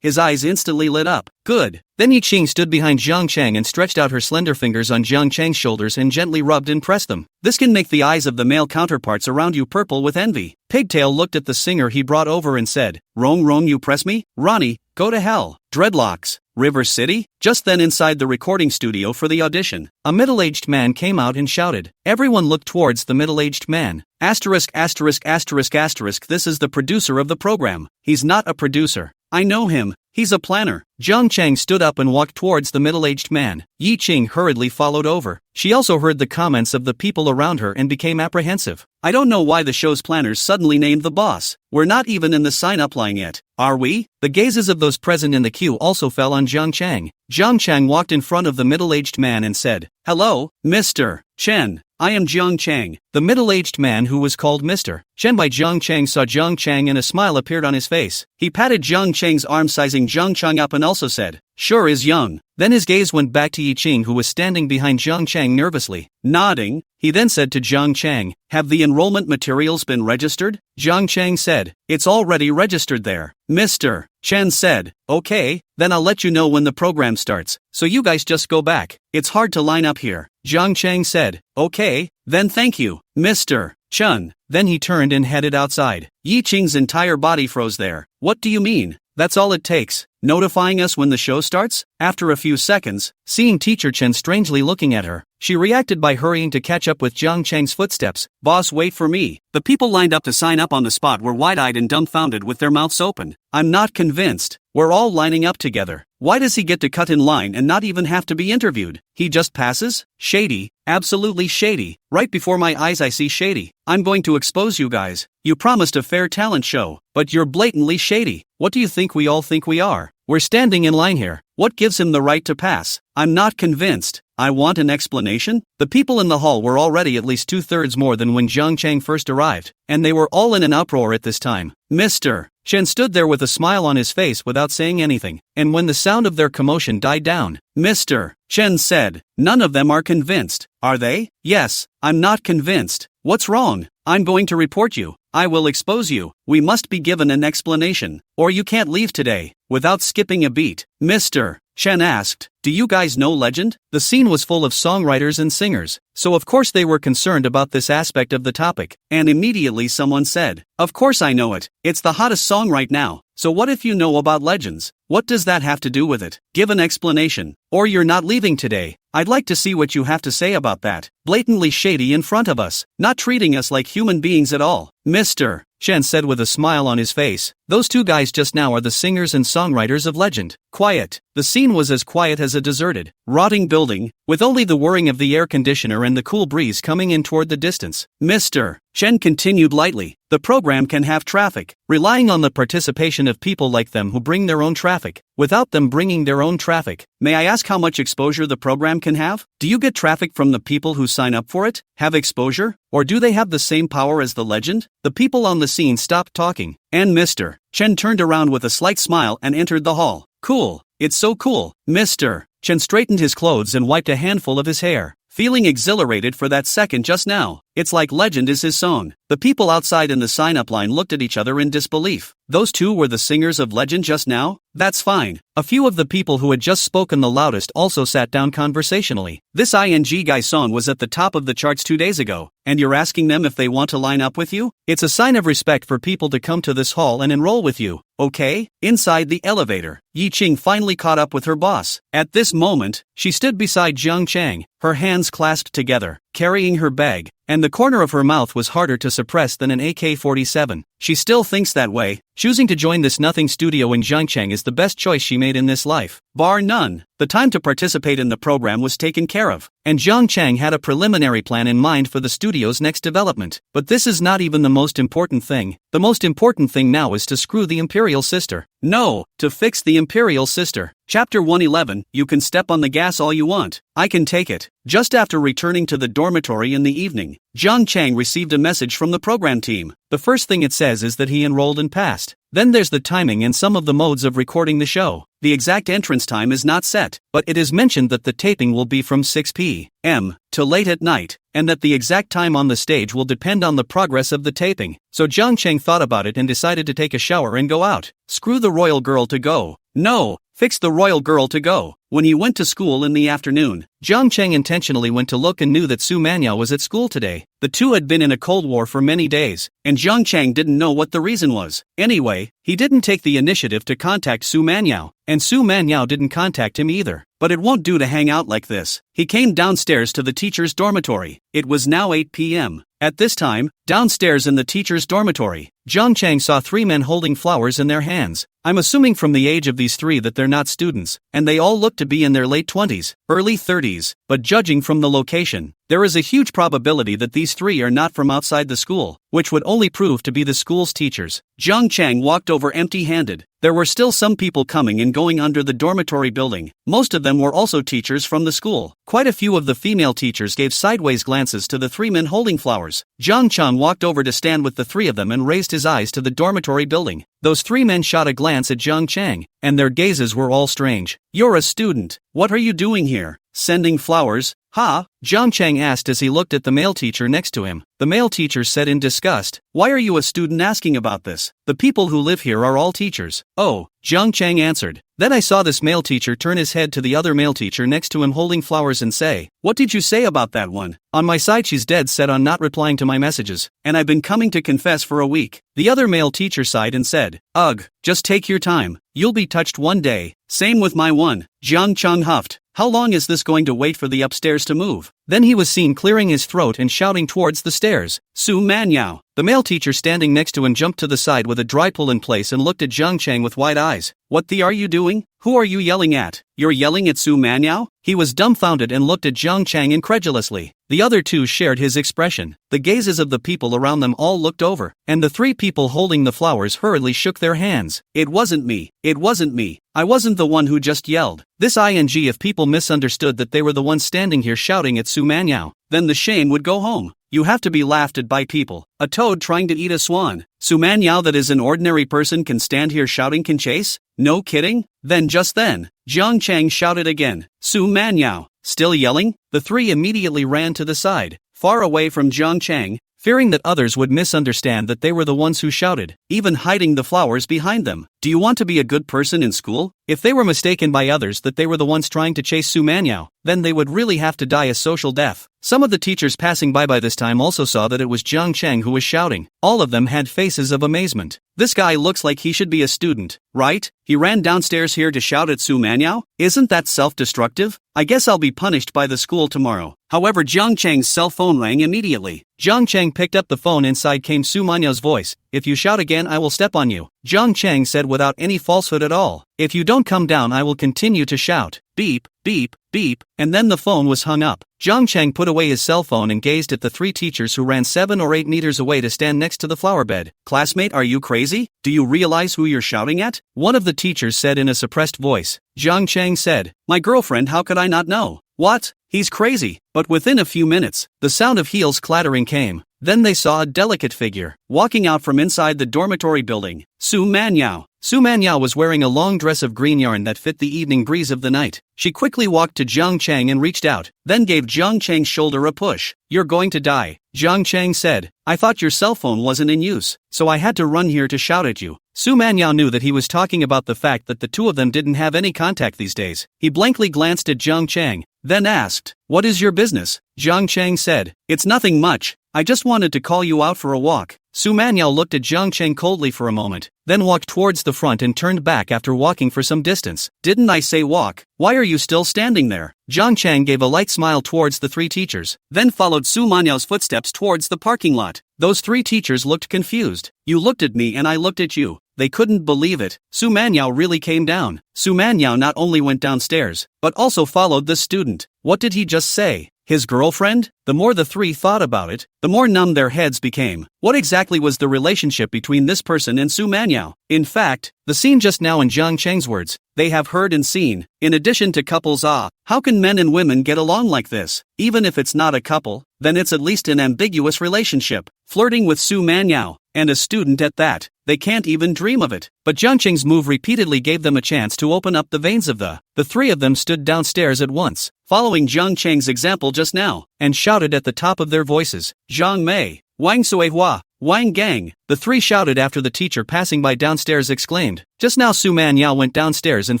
his eyes instantly lit up. Good. Then Yi Qing stood behind Jiang Chang and stretched out her slender fingers on Jiang Chang's shoulders and gently rubbed and pressed them. This can make the eyes of the male counterparts around you purple with envy. Pigtail looked at the singer he brought over and said, Rong, you press me? Ronnie, go to hell. Dreadlocks, River City? Just then inside the recording studio for the audition, a middle-aged man came out and shouted. Everyone looked towards the middle-aged man. Asterisk asterisk asterisk asterisk this is the producer of the program. He's not a producer. I know him. He's a planner. Jiang Chang stood up and walked towards the middle-aged man. Yi Qing hurriedly followed over. She also heard the comments of the people around her and became apprehensive. I don't know why the show's planners suddenly named the boss. We're not even in the sign-up line yet, are we? The gazes of those present in the queue also fell on Jiang Chang. Jiang Chang walked in front of the middle-aged man and said, "Hello, Mr. Chen. I am Jiang Chang." The middle-aged man who was called Mr. Chen by Jiang Chang saw Jiang Chang and a smile appeared on his face. He patted Jiang Chang's arm, sizing Jiang Chang up, and also said, "Sure is young." Then his gaze went back to Yi Qing, who was standing behind Jiang Chang nervously. Nodding, he then said to Jiang Chang, "Have the enrollment materials been registered?" Jiang Chang said, "It's already registered there." Mr. Chen said, "Okay, then I'll let you know when the program starts, so you guys just go back. It's hard to line up here." Jiang Chang said, "Okay, then thank you, Mr. Chen." Then he turned and headed outside. Yi Qing's entire body froze there. "What do you mean? That's all it takes? Notifying us when the show starts?" After a few seconds, seeing Teacher Chen strangely looking at her, she reacted by hurrying to catch up with Jiang Chang's footsteps. "Boss, wait for me." The people lined up to sign up on the spot were wide-eyed and dumbfounded with their mouths open. "I'm not convinced. We're all lining up together. Why does he get to cut in line and not even have to be interviewed? He just passes? Shady, absolutely shady. Right before my eyes I see shady. I'm going to expose you guys. You promised a fair talent show, but you're blatantly shady. What do you think we all think we are? We're standing in line here. What gives him the right to pass? I'm not convinced. I want an explanation." The people in the hall were already at least 2/3 more than when Jiang Chang first arrived, and they were all in an uproar at this time. Mr. Chen stood there with a smile on his face without saying anything, and when the sound of their commotion died down, Mr. Chen said, "None of them are convinced, are they?" "Yes, I'm not convinced." "What's wrong?" "I'm going to report you. I will expose you. We must be given an explanation, or you can't leave today." Without skipping a beat, Mr. Chen asked, "Do you guys know Legend?" The scene was full of songwriters and singers, so of course they were concerned about this aspect of the topic, and immediately someone said, "Of course I know it. It's the hottest song right now. So what if you know about Legends? What does that have to do with it? Give an explanation, or you're not leaving today. I'd like to see what you have to say about that. Blatantly shady in front of us, not treating us like human beings at all." Mr. Chen said with a smile on his face, "Those two guys just now are the singers and songwriters of Legend." Quiet. The scene was as quiet as a deserted, rotting building, with only the whirring of the air conditioner and the cool breeze coming in toward the distance. Mr. Chen continued lightly, "The program can have traffic, relying on the participation of people like them who bring their own traffic, without them bringing their own traffic. May I ask how much exposure the program can have? Do you get traffic from the people who sign up for it? Have exposure? Or do they have the same power as the Legend?" The people on the scene stopped talking, and Mr. Chen turned around with a slight smile and entered the hall. "Cool, it's so cool." Mr. Chen straightened his clothes and wiped a handful of his hair, feeling exhilarated for that second just now. It's like Legend is his song. The people outside in the sign-up line looked at each other in disbelief. Those two were the singers of Legend just now? That's fine. A few of the people who had just spoken the loudest also sat down conversationally. "This ING guy song was at the top of the charts 2 days ago, and you're asking them if they want to line up with you? It's a sign of respect for people to come to this hall and enroll with you, okay?" Inside the elevator, Yi Qing finally caught up with her boss. At this moment, she stood beside Jiang Chang, her hands clasped together, carrying her bag, and the corner of her mouth was harder to suppress than an AK-47. She still thinks that way. Choosing to join this nothing studio in Zhangcheng is the best choice she made in this life, bar none. The time to participate in the program was taken care of, and Zhangcheng had a preliminary plan in mind for the studio's next development. But this is not even the most important thing. The most important thing now is to screw the Imperial Sister. No, to fix the Imperial Sister. Chapter 111, you can step on the gas all you want. I can take it. Just after returning to the dormitory in the evening, Jiang Chang received a message from the program team. The first thing it says is that he enrolled and passed. Then there's the timing and some of the modes of recording the show. The exact entrance time is not set, but it is mentioned that the taping will be from 6 p.m. to late at night, and that the exact time on the stage will depend on the progress of the taping. So Jiang Chang thought about it and decided to take a shower and go out. Screw the royal girl to go. No, fixed the royal girl to go. When he went to school in the afternoon, Jiang Cheng intentionally went to look and knew that Su Manyao was at school today. The two had been in a cold war for many days, and Jiang Cheng didn't know what the reason was. Anyway, he didn't take the initiative to contact Su Manyao, and Su Manyao didn't contact him either. But it won't do to hang out like this. He came downstairs to the teacher's dormitory. It was now 8 p.m. At this time, downstairs in the teacher's dormitory, Jiang Cheng saw three men holding flowers in their hands. I'm assuming from the age of these three that they're not students, and they all look to be in their late 20s, early 30s, but judging from the location, there is a huge probability that these three are not from outside the school, which would only prove to be the school's teachers. Jiang Cheng walked over empty-handed. There were still some people coming and going under the dormitory building. Most of them were also teachers from the school. Quite a few of the female teachers gave sideways glances to the three men holding flowers. Jiang Cheng walked over to stand with the three of them and raised his eyes to the dormitory building. Those three men shot a glance at Jiang Cheng, and their gazes were all strange. You're a student. What are you doing here? Sending flowers? Ha? Jiang Cheng asked as he looked at the male teacher next to him. The male teacher said in disgust, Why are you a student asking about this? The people who live here are all teachers. Oh, Jiang Cheng answered. Then I saw this male teacher turn his head to the other male teacher next to him holding flowers and say, What did you say about that one? On my side she's dead set on not replying to my messages, and I've been coming to confess for a week. The other male teacher sighed and said, Ugh, just take your time. You'll be touched one day. Same with my one. Jiang Cheng huffed. How long is this going to wait for the upstairs to move? Then he was seen clearing his throat and shouting towards the stairs. Su Manyao. The male teacher standing next to him jumped to the side with a dry pull in place and looked at Jiang Cheng with wide eyes. What the are you doing? Who are you yelling at? You're yelling at Su Manyao? He was dumbfounded and looked at Jiang Cheng incredulously. The other two shared his expression. The gazes of the people around them all looked over, and the three people holding the flowers hurriedly shook their hands. It wasn't me. It wasn't me. I wasn't the one who just yelled. This ing if people misunderstood that they were the ones standing here shouting at Su Manyao, then the shame would go home. You have to be laughed at by people. A toad trying to eat a swan. Su Manyao that is an ordinary person can stand here shouting can chase? No kidding? Then just then, Jiang Cheng shouted again. Su Manyao. Still yelling? The three immediately ran to the side, far away from Jiang Cheng, fearing that others would misunderstand that they were the ones who shouted, even hiding the flowers behind them. Do you want to be a good person in school? If they were mistaken by others that they were the ones trying to chase Su Manyao, then they would really have to die a social death. Some of the teachers passing by this time also saw that it was Jiang Cheng who was shouting. All of them had faces of amazement. This guy looks like he should be a student, right? He ran downstairs here to shout at Su Manyao? Isn't that self-destructive? I guess I'll be punished by the school tomorrow. However, Jiang Cheng's cell phone rang immediately. Jiang Cheng picked up the phone. Inside came Su Manyao's voice. If you shout again I will step on you. Jiang Cheng said without any falsehood at all. If you don't come down I will continue to shout. Beep, beep, beep, and then the phone was hung up. Jiang Cheng put away his cell phone and gazed at the three teachers who ran 7 or 8 meters away to stand next to the flower bed. Classmate, are you crazy? Do you realize who you're shouting at? One of the teachers said in a suppressed voice. Jiang Cheng said, My girlfriend, how could I not know? What? He's crazy. But within a few minutes, the sound of heels clattering came. Then they saw a delicate figure, walking out from inside the dormitory building. Su Manyao. Su Manyao was wearing a long dress of green yarn that fit the evening breeze of the night. She quickly walked to Jiang Cheng and reached out, then gave Jiang Cheng's shoulder a push. You're going to die. Jiang Cheng said, I thought your cell phone wasn't in use, so I had to run here to shout at you. Su Manyao knew that he was talking about the fact that the two of them didn't have any contact these days. He blankly glanced at Jiang Cheng, then asked, What is your business? Jiang Cheng said, It's nothing much. I just wanted to call you out for a walk. Su Manyao looked at Jiang Cheng coldly for a moment, then walked towards the front and turned back after walking for some distance. Didn't I say walk? Why are you still standing there? Jiang Cheng gave a light smile towards the three teachers, then followed Su Manyao's footsteps towards the parking lot. Those three teachers looked confused. You looked at me and I looked at you. They couldn't believe it. Su Manyao really came down. Su Manyao not only went downstairs, but also followed the student. What did he just say? His girlfriend? The more the three thought about it, the more numb their heads became. What exactly was the relationship between this person and Su Manyao? In fact, the scene just now in Jiang Cheng's words, they have heard and seen. In addition to couples, how can men and women get along like this? Even if it's not a couple, then it's at least an ambiguous relationship. Flirting with Su Manyao, and a student at that. They can't even dream of it. But Jiang Cheng's move repeatedly gave them a chance to open up the veins of the three of them stood downstairs at once, following Jiang Cheng's example just now, and shouted at the top of their voices, Zhang Mei. Wang Sui Hua, Wang Gang, the three shouted after the teacher passing by downstairs exclaimed. Just now Su Man Yao went downstairs and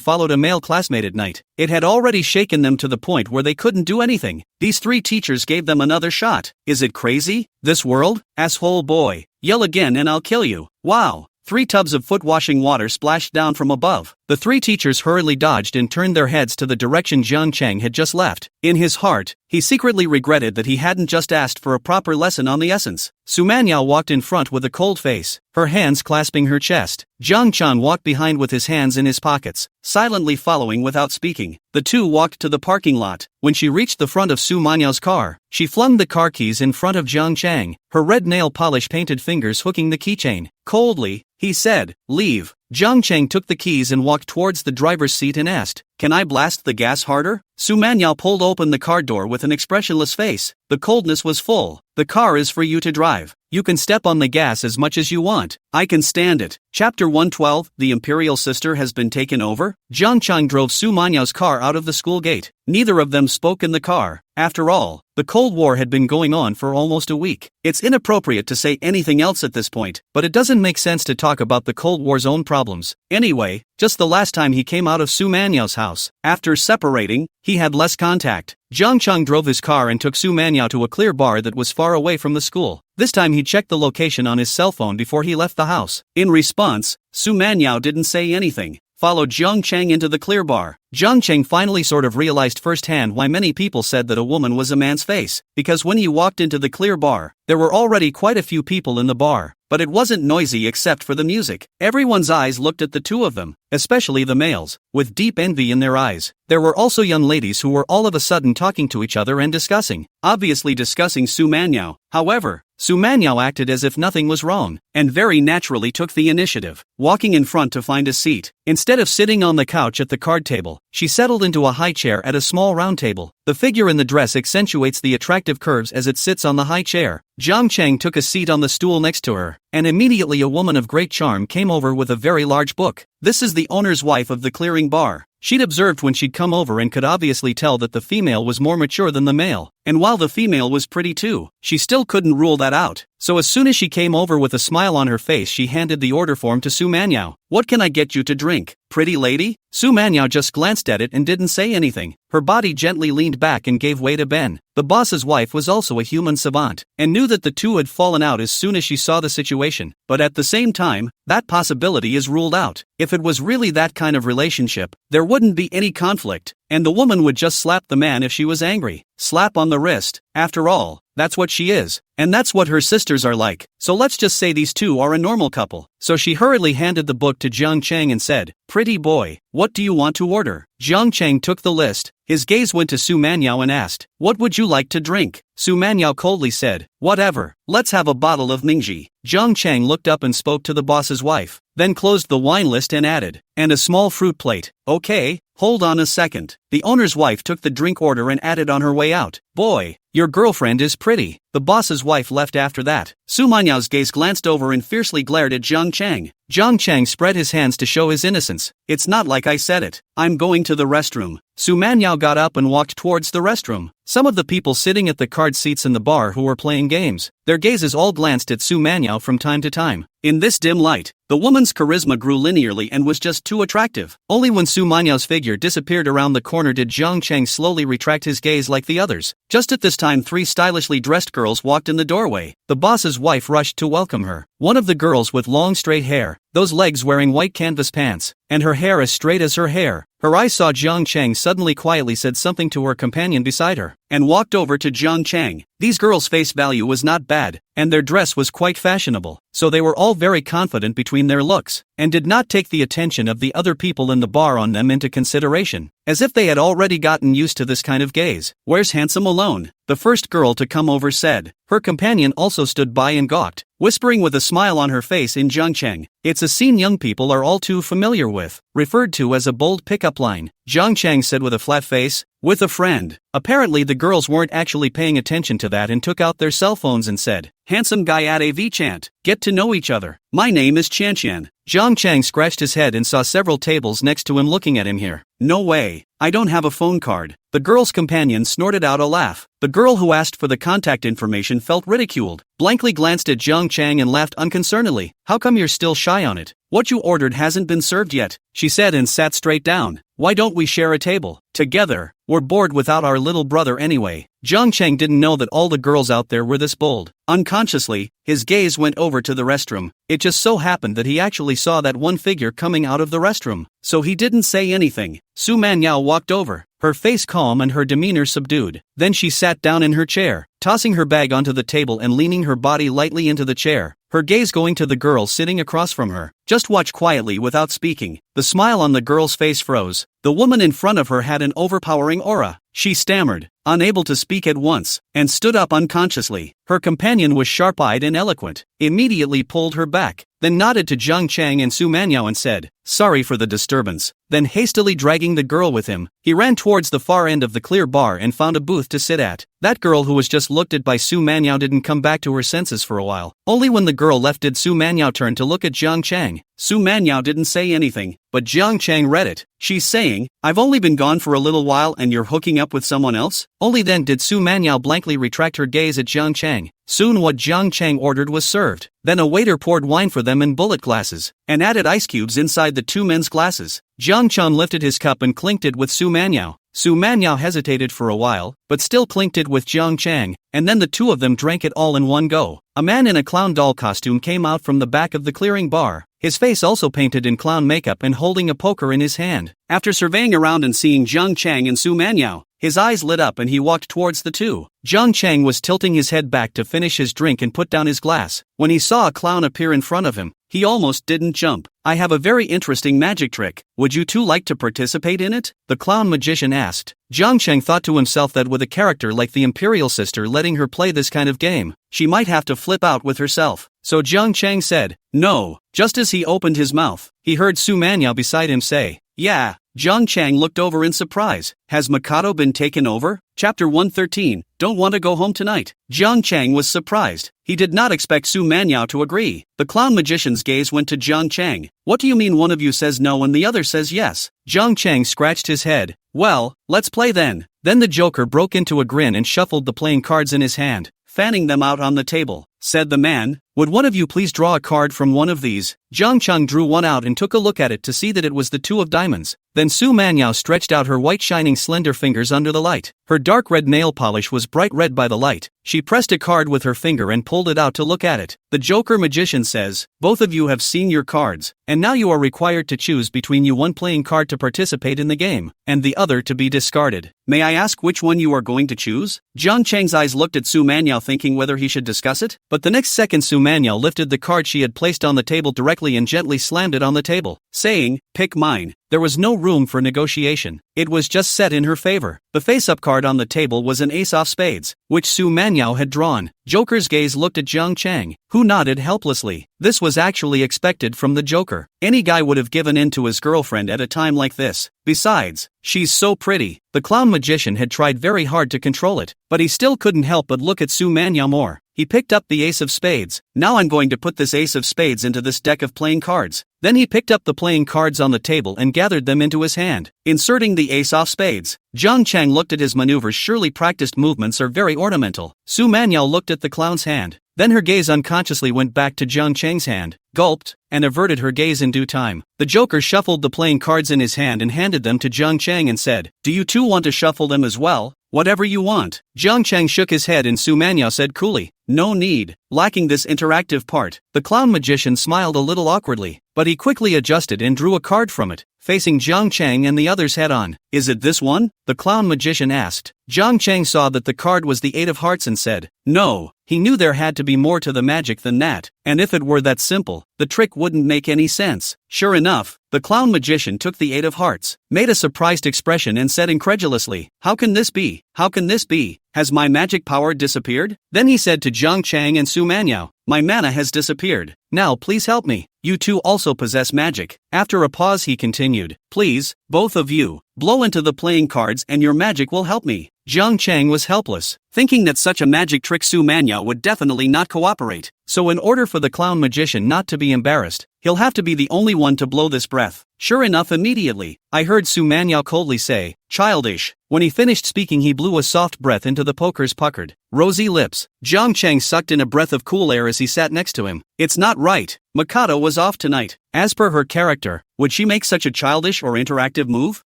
followed a male classmate at night. It had already shaken them to the point where they couldn't do anything. These three teachers gave them another shot. Is it crazy? This world? Asshole boy. Yell again and I'll kill you. Wow. 3 tubs of foot-washing water splashed down from above. The 3 teachers hurriedly dodged and turned their heads to the direction Jiang Cheng had just left. In his heart, he secretly regretted that he hadn't just asked for a proper lesson on the essence. Su Manyao walked in front with a cold face, her hands clasping her chest. Jiang Chan walked behind with his hands in his pockets, silently following without speaking. The two walked to the parking lot. When she reached the front of Su Manyao's car, she flung the car keys in front of Jiang Chang, her red nail polish painted fingers hooking the keychain. Coldly, he said, "Leave." Jiang Cheng took the keys and walked towards the driver's seat and asked, "Can I blast the gas harder?" Su Manyao pulled open the car door with an expressionless face. The coldness was full. "The car is for you to drive. You can step on the gas as much as you want. I can stand it." Chapter 112, The Imperial Sister Has Been Taken Over. Jiang Cheng drove Su Manyao's car out of the school gate. Neither of them spoke in the car. After all, the Cold War had been going on for almost a week. It's inappropriate to say anything else at this point, but it doesn't make sense to talk about the Cold War's own problems. Anyway, just the last time he came out of Su Manyao's house, after separating, he had less contact. Jiang Cheng drove his car and took Su Manyao to a clear bar that was far away from the school. This time he checked the location on his cell phone before he left the house. In response, Su Manyao didn't say anything, followed Jiang Cheng into the clear bar. Jiang Cheng finally sort of realized firsthand why many people said that a woman was a man's face, because when he walked into the clear bar, there were already quite a few people in the bar, but it wasn't noisy except for the music. Everyone's eyes looked at the two of them, especially the males, with deep envy in their eyes. There were also young ladies who were all of a sudden talking to each other and discussing, obviously discussing Su Manyao. However, Su Manyao acted as if nothing was wrong, and very naturally took the initiative, walking in front to find a seat. Instead of sitting on the couch at the card table, she settled into a high chair at a small round table. The figure in the dress accentuates the attractive curves as it sits on the high chair. Jiang Cheng took a seat on the stool next to her, and immediately a woman of great charm came over with a very large book. This is the owner's wife of the clearing bar. She'd observed when she'd come over and could obviously tell that the female was more mature than the male, and while the female was pretty too, she still couldn't rule that out. So as soon as she came over with a smile on her face, she handed the order form to Su Manyao. "What can I get you to drink, pretty lady?" Su Manyao just glanced at it and didn't say anything. Her body gently leaned back and gave way to Ben. The boss's wife was also a human savant, and knew that the two had fallen out as soon as she saw the situation, but at the same time, that possibility is ruled out. If it was really that kind of relationship, there wouldn't be any conflict, and the woman would just slap the man if she was angry. Slap on the wrist. After all, that's what she is, and that's what her sisters are like. So let's just say these two are a normal couple. So she hurriedly handed the book to Jiang Cheng and said, "Pretty boy, what do you want to order?" Jiang Cheng took the list. His gaze went to Su Manyao and asked, "What would you like to drink?" Su Manyao coldly said, "Whatever, let's have a bottle of Mingji." Jiang Cheng looked up and spoke to the boss's wife, then closed the wine list and added, "And a small fruit plate." "Okay, hold on a second." The owner's wife took the drink order and added on her way out, "Boy, your girlfriend is pretty." The boss's wife left after that. Su Manyao's gaze glanced over and fiercely glared at Jiang Cheng. Jiang Cheng spread his hands to show his innocence. "It's not like I said it. I'm going to the restroom." Su Manyao got up and walked towards the restroom. Some of the people sitting at the card seats in the bar who were playing games, their gazes all glanced at Su Manyao from time to time. In this dim light, the woman's charisma grew linearly and was just too attractive. Only when Su Manyao's figure disappeared around the corner did Jiang Cheng slowly retract his gaze like the others. Just at this time 3 stylishly dressed girls walked in the doorway. The boss's wife rushed to welcome her. One of the girls with long straight hair, those legs wearing white canvas pants, and her hair as straight as her hair. Her eyes saw Jiang Cheng suddenly quietly said something to her companion beside her, and walked over to Jiang Cheng. These girls' face value was not bad, and their dress was quite fashionable, so they were all very confident between their looks, and did not take the attention of the other people in the bar on them into consideration, as if they had already gotten used to this kind of gaze. "Where's handsome alone?" the first girl to come over said. Her companion also stood by and gawked, whispering with a smile on her face in Jiang Cheng. It's a scene young people are all too familiar with, referred to as a bold pickup line. Jiang Cheng said with a flat face, With a friend. Apparently the girls weren't actually paying attention to that and took out their cell phones and said, "Handsome guy at AV chant, get to know each other. My name is Chan Chan." Jiang Chang scratched his head and saw several tables next to him looking at him here. "No way, I don't have a phone card." The girl's companion snorted out a laugh. The girl who asked for the contact information felt ridiculed, blankly glanced at Jiang Chang and laughed unconcernedly. "How come you're still shy on it? What you ordered hasn't been served yet," she said and sat straight down. "Why don't we share a table? Together, we're bored without our little brother anyway." Jiang Chang didn't know that all the girls out there were this bold. Unconsciously, his gaze went over to the restroom. It just so happened that he actually saw that one figure coming out of the restroom, so he didn't say anything. Su Manyao walked over, her face calm and her demeanor subdued. Then she sat down in her chair, tossing her bag onto the table and leaning her body lightly into the chair, her gaze going to the girl sitting across from her. "Just watch quietly without speaking." The smile on the girl's face froze. The woman in front of her had an overpowering aura. She stammered, unable to speak at once, and stood up unconsciously. Her companion was sharp-eyed and eloquent, immediately pulled her back, then nodded to Jiang Chang and Su Manyao and said, "Sorry for the disturbance." Then hastily dragging the girl with him, he ran towards the far end of the clear bar and found a booth to sit at. That girl who was just looked at by Su Manyao didn't come back to her senses for a while. Only when the girl left did Su Manyao turn to look at Jiang Chang. Su Manyao didn't say anything, but Jiang Chang read it. She's saying, "I've only been gone for a little while and you're hooking up with someone else?" Only then did Su Manyao blankly retract her gaze at Jiang Chang. Soon what Jiang Chang ordered was served. Then a waiter poured wine for them in bullet glasses, and added ice cubes inside the two men's glasses. Jiang Chang lifted his cup and clinked it with Su Manyao. Su Manyao hesitated for a while, but still clinked it with Jiang Chang, and then the two of them drank it all in one go. A man in a clown doll costume came out from the back of the clearing bar, his face also painted in clown makeup and holding a poker in his hand. After surveying around and seeing Jiang Chang and Su Manyao, his eyes lit up and he walked towards the two. Jiang Chang was tilting his head back to finish his drink and put down his glass. When he saw a clown appear in front of him, he almost didn't jump. "I have a very interesting magic trick. Would you two like to participate in it?" the clown magician asked. Jiang Chang thought to himself that with a character like the imperial sister letting her play this kind of game, she might have to flip out with herself. So Jiang Chang said, "No." Just as he opened his mouth, he heard Su Manyao beside him say, "Yeah." Jiang Chang looked over in surprise. "Has Mikado been taken over?" Chapter 113, Don't Want to Go Home Tonight. Jiang Chang was surprised. He did not expect Su Manyao to agree. The clown magician's gaze went to Jiang Chang. "What do you mean one of you says no and the other says yes?" Jiang Chang scratched his head. "Well, let's play then." Then the joker broke into a grin and shuffled the playing cards in his hand, fanning them out on the table. Said the man, "Would one of you please draw a card from one of these?" Jiang Chang drew one out and took a look at it to see that it was the two of diamonds. Then Su Manyao stretched out her white shining slender fingers under the light. Her dark red nail polish was bright red by the light. She pressed a card with her finger and pulled it out to look at it. The Joker magician says, "Both of you have seen your cards, and now you are required to choose between you one playing card to participate in the game, and the other to be discarded. May I ask which one you are going to choose?" Jiang Chang's eyes looked at Su Manyao thinking whether he should discuss it, but the next second Su Manyao lifted the card she had placed on the table directly and gently slammed it on the table, saying, "Pick mine." There was no room for negotiation. It was just set in her favor. The face-up card on the table was an ace off spades, which Su Manyao had drawn. Joker's gaze looked at Jiang Chang, who nodded helplessly. This was actually expected from the Joker. Any guy would have given in to his girlfriend at a time like this. Besides, she's so pretty. The clown magician had tried very hard to control it, but he still couldn't help but look at Su Manyao more. He picked up the ace of spades. "Now I'm going to put this ace of spades into this deck of playing cards." Then he picked up the playing cards on the table and gathered them into his hand, inserting the ace off spades. Jiang Chang looked at his maneuvers. Surely practiced movements are very ornamental. Su Manyao looked at the clown's hand. Then her gaze unconsciously went back to Jiang Chang's hand, gulped, and averted her gaze in due time. The Joker shuffled the playing cards in his hand and handed them to Jiang Chang and said, "Do you two want to shuffle them as well?" "Whatever you want." Jiang Chang shook his head and Su Manyao said coolly, "No need." Lacking this interactive part, the clown magician smiled a little awkwardly, but he quickly adjusted and drew a card from it, facing Jiang Chang and the others head on. "Is it this one?" the clown magician asked. Jiang Chang saw that the card was the 8 of hearts and said, "No." He knew there had to be more to the magic than that, and if it were that simple, the trick wouldn't make any sense. Sure enough, The clown magician took the 8 of hearts, made a surprised expression and said incredulously, "How can this be? How can this be? Has my magic power disappeared?" Then he said to Jiang Chang and Su Manyao, "My mana has disappeared. Now please help me. You two also possess magic." After a pause he continued, "Please, both of you, blow into the playing cards and your magic will help me." Jiang Chang was helpless, thinking that such a magic trick Su Manyao would definitely not cooperate. So in order for the clown magician not to be embarrassed, he'll have to be the only one to blow this breath. Sure enough, immediately, I heard Su Manyao coldly say, "Childish." When he finished speaking he blew a soft breath into the poker's puckered, rosy lips. Jiang Chang sucked in a breath of cool air as he sat next to him. It's not right. Mikado was off tonight. As per her character, would she make such a childish or interactive move?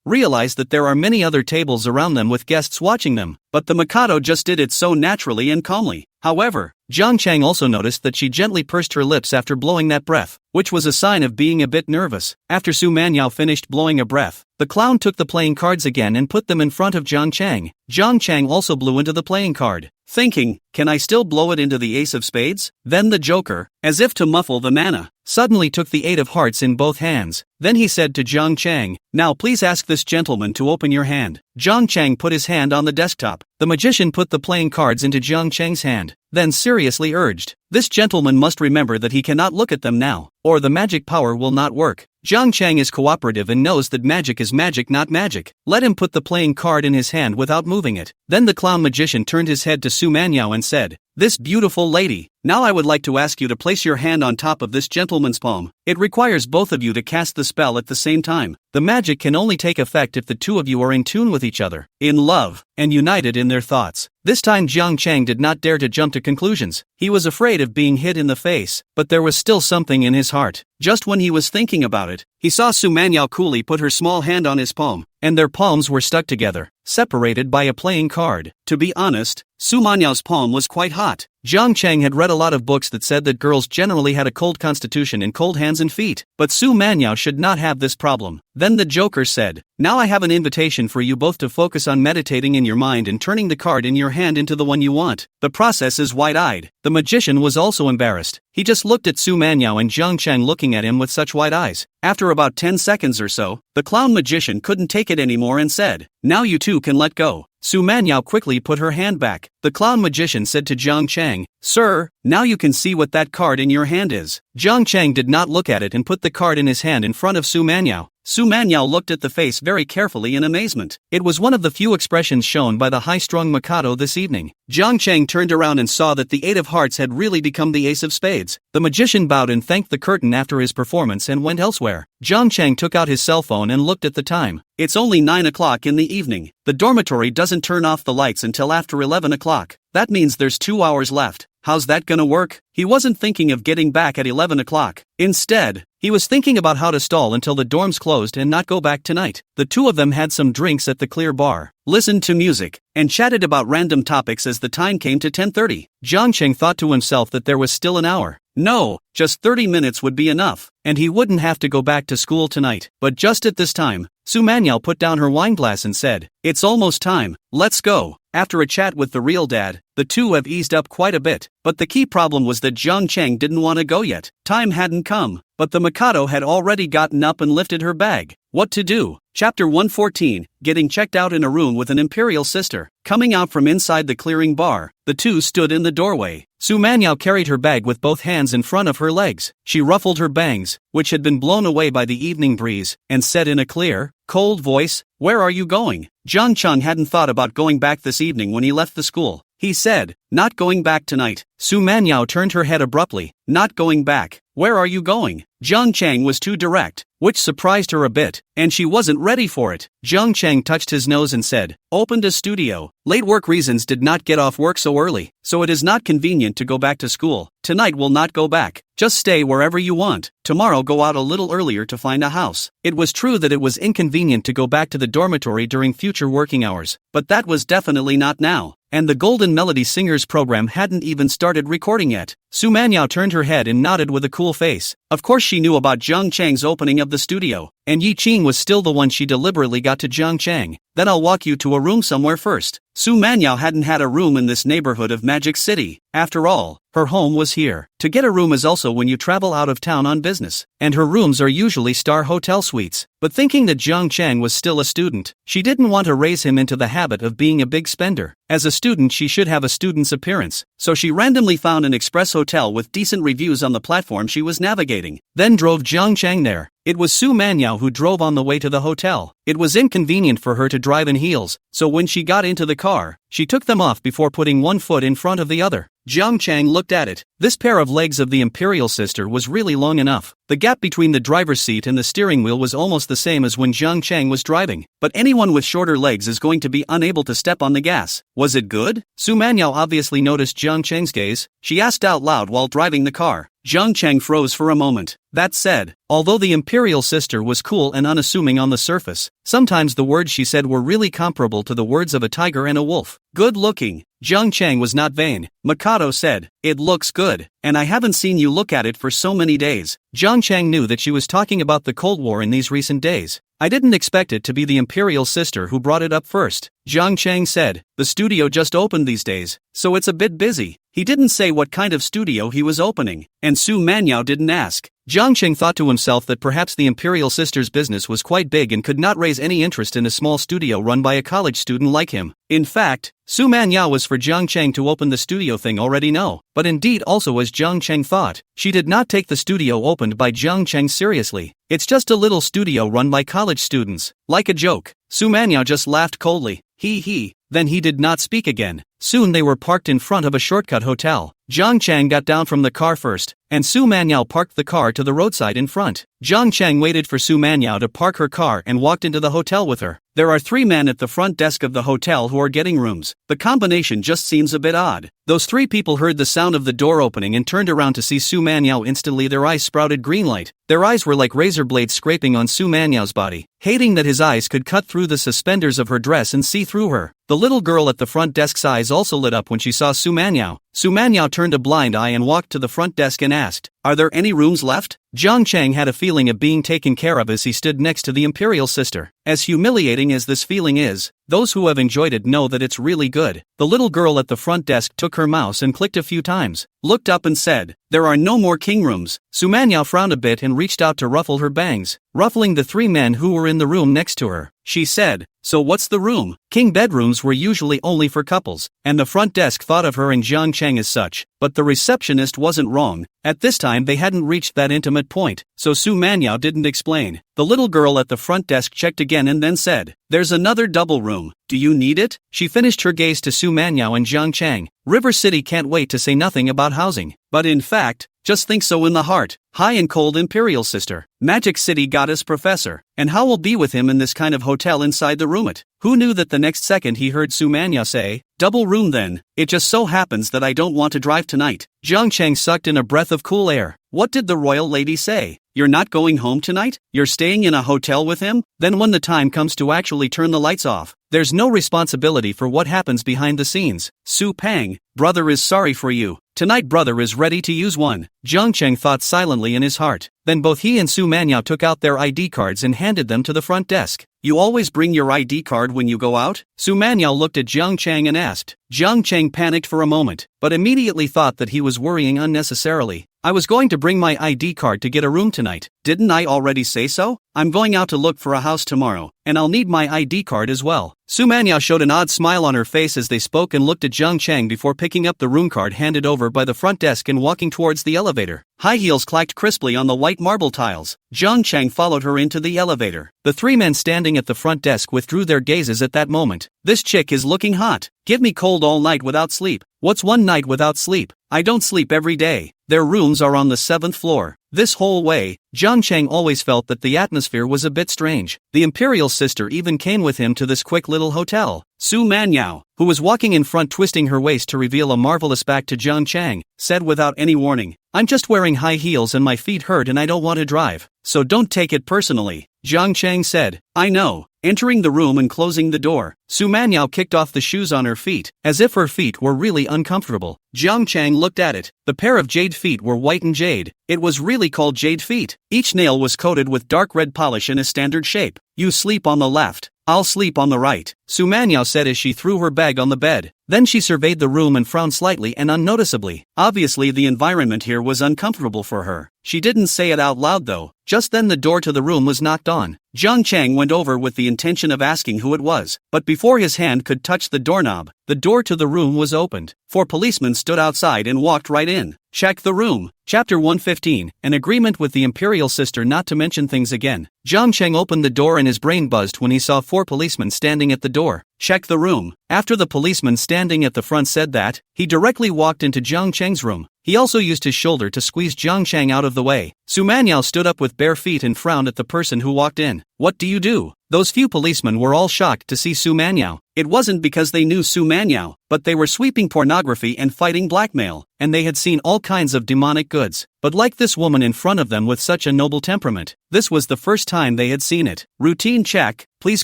Realize that there are many other tables around them with guests watching them, but the Mikado just did it so naturally and calmly. However, Jiang Chang also noticed that she gently pursed her lips after blowing that breath, which was a sign of being a bit nervous. After Su Manyao finished blowing a breath, the clown took the playing cards again and put them in front of Jiang Chang. Jiang Chang also blew into the playing card, thinking, "Can I still blow it into the ace of spades?" Then the joker, as if to muffle the mana, suddenly took the 8 of hearts in both hands. Then he said to Jiang Chang, "Now please ask this gentleman to open your hand." Jiang Chang put his hand on the desktop. The magician put the playing cards into Jiang Chang's hand, then seriously urged, "This gentleman must remember that he cannot look at them now, or the magic power will not work." Jiang Chang is cooperative and knows that magic is magic, not magic. Let him put the playing card in his hand without moving it. Then the clown magician turned his head to Su Manyao and said, "This beautiful lady, now I would like to ask you to place your hand on top of this gentleman's palm. It requires both of you to cast the spell at the same time. The magic can only take effect if the two of you are in tune with each other, in love, and united in their thoughts." This time Jiang Chang did not dare to jump to conclusions. He was afraid of being hit in the face, but there was still something in his heart. Just when he was thinking about it, he saw Su Manyao coolly put her small hand on his palm, and their palms were stuck together, separated by a playing card. To be honest, Su Manyao's palm was quite hot. Jiang Chang had read a lot of books that said that girls generally had a cold constitution and cold hands and feet, but Su Manyao should not have this problem. Then the joker said, "Now I have an invitation for you both to focus on meditating in your mind and turning the card in your hand into the one you want." The process is wide-eyed. The magician was also embarrassed. He just looked at Su Manyao and Jiang Chang looking at him with such wide eyes. After about 10 seconds or so, the clown magician couldn't take it anymore and said, "Now you two can let go." Su Manyao quickly put her hand back. The clown magician said to Jiang Chang, "Sir, now you can see what that card in your hand is." Jiang Chang did not look at it and put the card in his hand in front of Su Manyao. Su Manyao looked at the face very carefully in amazement. It was one of the few expressions shown by the high-strung Mikado this evening. Jiang Chang turned around and saw that the 8 of hearts had really become the ace of spades. The magician bowed and thanked the curtain after his performance and went elsewhere. Jiang Chang took out his cell phone and looked at the time. It's only 9 o'clock in the evening. The dormitory doesn't turn off the lights until after 11 o'clock. That means there's 2 hours left. How's that gonna work? He wasn't thinking of getting back at 11 o'clock. Instead, he was thinking about how to stall until the dorms closed and not go back tonight. The two of them had some drinks at the Clear Bar, listened to music, and chatted about random topics as the time came to 10:30. Jiang Cheng thought to himself that there was still an hour. No, just 30 minutes would be enough, and he wouldn't have to go back to school tonight. But just at this time, Su Manyao put down her wine glass and said, "It's almost time, let's go." After a chat with the real dad, the two have eased up quite a bit, but the key problem was that Jiang Cheng didn't want to go yet. Time hadn't come, but the Mikado had already gotten up and lifted her bag. What to do? Chapter 114, Getting checked out in a room with an imperial sister. Coming out from inside the clearing bar, the two stood in the doorway. Su Manyao carried her bag with both hands in front of her legs. She ruffled her bangs, which had been blown away by the evening breeze, and said in a clear, cold voice, "Where are you going?" Jiang Cheng hadn't thought about going back this evening when he left the school. He said, "Not going back tonight." Su Manyao turned her head abruptly. "Not going back? Where are you going?" Jiang Cheng was too direct, which surprised her a bit, and she wasn't ready for it. Jiang Cheng touched his nose and said, "Opened a studio. Late work reasons did not get off work so early, so it is not convenient to go back to school. Tonight will not go back. Just stay wherever you want. Tomorrow go out a little earlier to find a house." It was true that it was inconvenient to go back to the dormitory during future working hours, but that was definitely not now. And the Golden Melody Singers program hadn't even started recording yet. Su Manyao turned her head and nodded with a cool face. Of course she knew about Jiang Chang's opening of the studio, and Yi Qing was still the one she deliberately got to Jiang Chang. Then I'll walk you to a room somewhere first. Su Manyao hadn't had a room in this neighborhood of Magic City. After all, her home was here. To get a room is also when you travel out of town on business, and her rooms are usually star hotel suites. But thinking that Jiang Chang was still a student, she didn't want to raise him into the habit of being a big spender. As a student she should have a student's appearance, so she randomly found an express hotel with decent reviews on the platform she was navigating, then drove Jiang Chang there. It was Su Manyao who drove on the way to the hotel. It was inconvenient for her to drive in heels, so when she got into the car, she took them off before putting one foot in front of the other. Jiang Chang looked at it. This pair of legs of the imperial sister was really long enough. The gap between the driver's seat and the steering wheel was almost the same as when Jiang Chang was driving, but anyone with shorter legs is going to be unable to step on the gas. Was it good? Su Manyao obviously noticed Jiang Chang's gaze. She asked out loud while driving the car. Jiang Chang froze for a moment. That said, although the imperial sister was cool and unassuming on the surface, sometimes the words she said were really comparable to the words of a tiger and a wolf. Good looking. Jiang Chang was not vain. Mikado said, "It looks good, and I haven't seen you look at it for so many days." Jiang Chang knew that she was talking about the Cold War in these recent days. I didn't expect it to be the imperial sister who brought it up first. Jiang Chang said, "The studio just opened these days, so it's a bit busy." He didn't say what kind of studio he was opening, and Su Manyao didn't ask. Jiang Chang thought to himself that perhaps the imperial sister's business was quite big and could not raise any interest in a small studio run by a college student like him. In fact, Su Manyao was for Jiang Chang to open the studio thing already no, but indeed also as Jiang Chang thought, she did not take the studio opened by Jiang Chang seriously. It's just a little studio run by college students. Like a joke. Su Manyao just laughed coldly. He. Then he did not speak again. Soon they were parked in front of a shortcut hotel. Jiang Chang got down from the car first, and Su Manyao parked the car to the roadside in front. Jiang Chang waited for Su Manyao to park her car and walked into the hotel with her. There are 3 men at the front desk of the hotel who are getting rooms. The combination just seems a bit odd. Those 3 people heard the sound of the door opening and turned around to see Su Manyao. Instantly their eyes sprouted green light. Their eyes were like razor blades scraping on Su Manyao's body, hating that his eyes could cut through the suspenders of her dress and see through her. The little girl at the front desk's eyes also lit up when she saw Su Manyao. Su Manyao turned a blind eye and walked to the front desk and asked, "Are there any rooms left?" Jiang Chang had a feeling of being taken care of as he stood next to the imperial sister. As humiliating as this feeling is, those who have enjoyed it know that it's really good. The little girl at the front desk took her mouse and clicked a few times, looked up and said, "There are no more king rooms." Su Manyao frowned a bit and reached out to ruffle her bangs, ruffling the 3 men who were in the room next to her. She said, "So what's the room?" King bedrooms were usually only for couples, and the front desk thought of her and Jiang Chang as such, but the receptionist wasn't wrong. At this time they hadn't reached that intimate point, so Su Manyao didn't explain. The little girl at the front desk checked again and then said, "There's another double room. Do you need it?" She finished her gaze to Su Manyao and Jiang Chang. River City can't wait to say nothing about housing, but in fact, just think so in the heart. High and cold imperial sister, Magic City goddess professor, and how will be with him in this kind of hotel inside the roomette? Who knew that the next second he heard Su Manyao say, "Double room then, it just so happens that I don't want to drive tonight." Jiang Chang sucked in a breath of cool air. What did the royal lady say? You're not going home tonight? You're staying in a hotel with him? Then when the time comes to actually turn the lights off, there's no responsibility for what happens behind the scenes. Su Pang, brother is sorry for you. Tonight brother is ready to use one. Jiang Chang thought silently in his heart. Then both he and Su Manyao took out their ID cards and handed them to the front desk. You always bring your ID card when you go out? Su Manyao looked at Jiang Chang and asked. Jiang Chang panicked for a moment, but immediately thought that he was worrying unnecessarily. I was going to bring my ID card to get a room tonight. Didn't I already say so? I'm going out to look for a house tomorrow, and I'll need my ID card as well. Su Manyao showed an odd smile on her face as they spoke and looked at Jiang Chang before picking up the room card handed over by the front desk and walking towards the elevator. High heels clacked crisply on the white marble tiles. Jiang Chang followed her into the elevator. The 3 men standing at the front desk withdrew their gazes at that moment. This chick is looking hot. Give me cold all night without sleep. What's one night without sleep? I don't sleep every day. Their rooms are on the 7th floor. This whole way, Jiang Chang always felt that the atmosphere was a bit strange. The imperial sister even came with him to this quick little hotel. Su Manyao, who was walking in front twisting her waist to reveal a marvelous back to Jiang Chang, said without any warning, I'm just wearing high heels and my feet hurt and I don't want to drive, so don't take it personally. Jiang Chang said, I know, entering the room and closing the door. Su Manhwa kicked off the shoes on her feet, as if her feet were really uncomfortable. Jiang Chang looked at it. The pair of jade feet were white and jade. It was really called jade feet. Each nail was coated with dark red polish in a standard shape. You sleep on the left, I'll sleep on the right, Su Manhwa said as she threw her bag on the bed. Then she surveyed the room and frowned slightly and unnoticeably. Obviously the environment here was uncomfortable for her. She didn't say it out loud though. Just then the door to the room was knocked on. Jiang Chang went over with the intention of asking who it was, but before his hand could touch the doorknob, the door to the room was opened. 4 policemen stood outside and walked right in. Check the room. Chapter 115, an agreement with the imperial sister not to mention things again. Jiang Chang opened the door and his brain buzzed when he saw 4 policemen standing at the door. Check the room. After the policeman standing at the front said that, he directly walked into Jiang Chang's room. He also used his shoulder to squeeze Jiang Chang out of the way. Su Manhwa stood up with bare feet and frowned at the person who walked in. What do you do? Those few policemen were all shocked to see Su Manhwa. It wasn't because they knew Su Manhwa, but they were sweeping pornography and fighting blackmail, and they had seen all kinds of demonic goods. But like this woman in front of them with such a noble temperament, this was the first time they had seen it. Routine check, please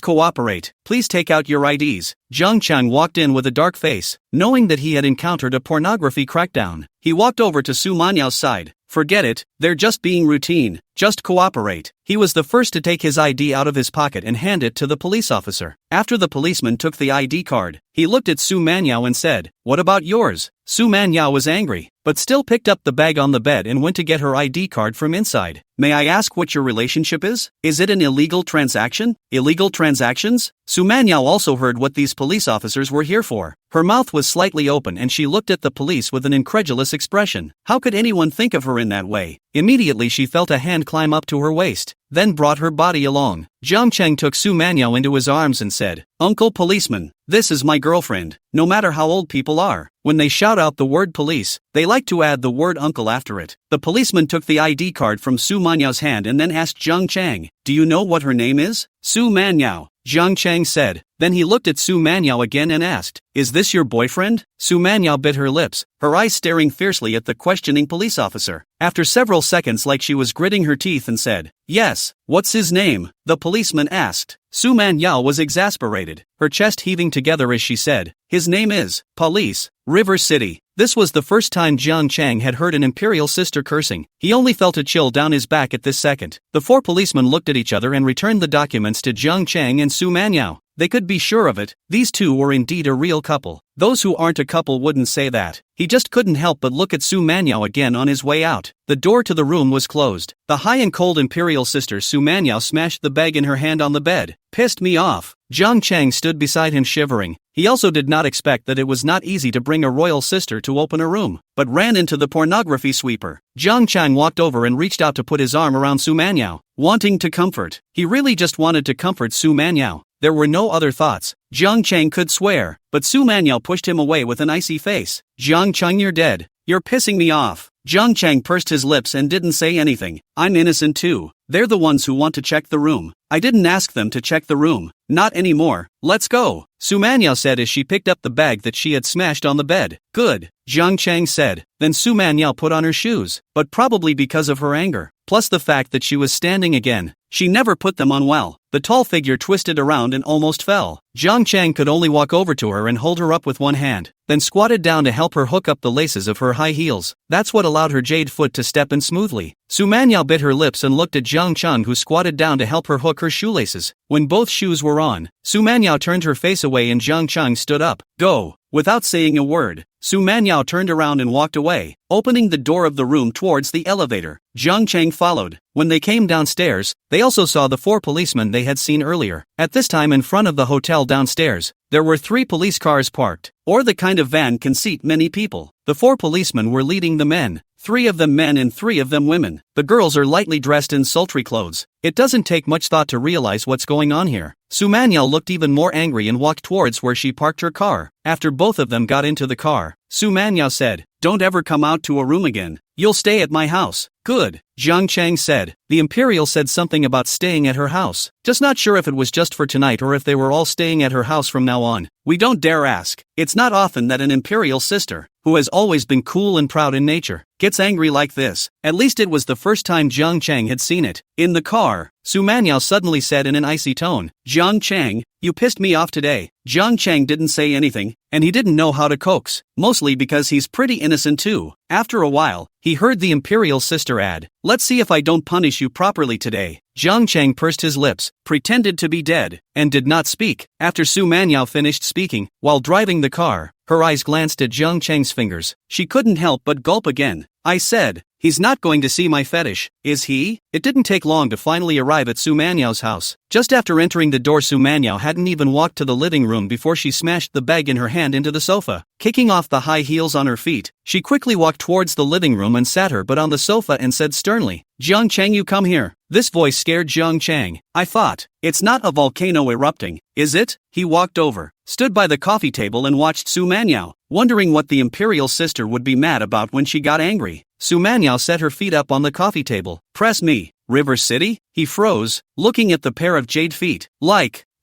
cooperate, please take out your IDs. Jiang Chang walked in with a dark face, knowing that he had encountered a pornography crackdown. He walked over to Su Manhwa's side. Forget it, they're just being routine, just cooperate. He was the first to take his ID out of his pocket and hand it to the police officer. After the policeman took the ID card, he looked at Su Manhwa and said, "What about yours?" Su Manhwa was angry, but still picked up the bag on the bed and went to get her ID card from inside. May I ask what your relationship is? Is it an illegal transaction? Illegal transactions? Su Manhwa also heard what these police officers were here for. Her mouth was slightly open and she looked at the police with an incredulous expression. How could anyone think of her in that way? Immediately she felt a hand climb up to her waist, then brought her body along. Jiang Chang took Su Manhwa into his arms and said, "Uncle Policeman, this is my girlfriend." No matter how old people are, when they shout out the word police, they like to add the word uncle after it. The policeman took the ID card from Su Manhwa's hand and then asked Jiang Chang, "Do you know what her name is?" "Su Manhwa," Jiang Chang said. Then he looked at Su Manhwa again and asked, "Is this your boyfriend?" Su Manhwa bit her lips, her eyes staring fiercely at the questioning police officer. After several seconds, like she was gritting her teeth, and said, "Yes." "What's his name?" the policeman asked. Su Manhwa was exasperated, her chest heaving together as she said, "His name is Police, River City." This was the first time Jiang Chang had heard an imperial sister cursing. He only felt a chill down his back at this second. The 4 policemen looked at each other and returned the documents to Jiang Chang and Su Manhwa. They could be sure of it, these two were indeed a real couple. Those who aren't a couple wouldn't say that. He just couldn't help but look at Su Manhwa again on his way out. The door to the room was closed. The high and cold imperial sister Su Manhwa smashed the bag in her hand on the bed. "Pissed me off." Jiang Chang stood beside him shivering. He also did not expect that it was not easy to bring a royal sister to open a room, but ran into the pornography sweeper. Jiang Chang walked over and reached out to put his arm around Su Manhwa, wanting to comfort. He really just wanted to comfort Su Manhwa. There were no other thoughts. Jiang Chang could swear, but Su Manhwa pushed him away with an icy face. "Jiang Chang, you're dead. You're pissing me off." Jiang Chang pursed his lips and didn't say anything. "I'm innocent too. They're the ones who want to check the room. I didn't ask them to check the room. Not anymore. Let's go," Su Manhwa said as she picked up the bag that she had smashed on the bed. "Good," Jiang Chang said. Then Su Manhwa put on her shoes, but probably because of her anger, plus the fact that she was standing again, she never put them on well. The tall figure twisted around and almost fell. Jiang Chang could only walk over to her and hold her up with one hand, then squatted down to help her hook up the laces of her high heels. That's what allowed her jade foot to step in smoothly. Su Manhwa bit her lips and looked at Jiang Chang, who squatted down to help her hook her shoelaces. When both shoes were on, Su Manhwa turned her face away and Jiang Chang stood up. "Go." Without saying a word, Su Manhwa turned around and walked away, opening the door of the room towards the elevator. Jiang Chang followed. When they came downstairs, they also saw the 4 policemen they had seen earlier. At this time, in front of the hotel downstairs, there were 3 police cars parked, or the kind of van can seat many people. The 4 policemen were leading the men, 3 of them men and 3 of them women. The girls are lightly dressed in sultry clothes. It doesn't take much thought to realize what's going on here. Su Manhwa looked even more angry and walked towards where she parked her car. After both of them got into the car, Su Manhwa said, "Don't ever come out to a room again. You'll stay at my house." "Good," Jiang Chang said. The Imperial said something about staying at her house. Just not sure if it was just for tonight or if they were all staying at her house from now on. "We don't dare ask. It's not often that an Imperial sister who has always been cool and proud in nature, gets angry like this. At least it was the first time Jiang Chang had seen it. In the car, Su Manyao suddenly said in an icy tone, "Jiang Chang, you pissed me off today." Jiang Chang didn't say anything, and he didn't know how to coax, mostly because he's pretty innocent too. After a while, he heard the imperial sister add, "Let's see if I don't punish you properly today." Jiang Chang pursed his lips, pretended to be dead, and did not speak. After Su Manyao finished speaking, while driving the car, her eyes glanced at Jiang Chang's fingers. She couldn't help but gulp again. "I said, he's not going to see my fetish, is he?" It didn't take long to finally arrive at Su Manyao's house. Just after entering the door, Su Manyao hadn't even walked to the living room before she smashed the bag in her hand into the sofa. Kicking off the high heels on her feet, she quickly walked towards the living room and sat her butt on the sofa and said sternly, "Jiang Chang, you come here." This voice scared Jiang Chang. "I thought, it's not a volcano erupting, is it?" He walked over, stood by the coffee table and watched Su Manyao, wondering what the imperial sister would be mad about when she got angry. Su Manyao set her feet up on the coffee table. "Press me, River City?" He froze, looking at the pair of jade feet.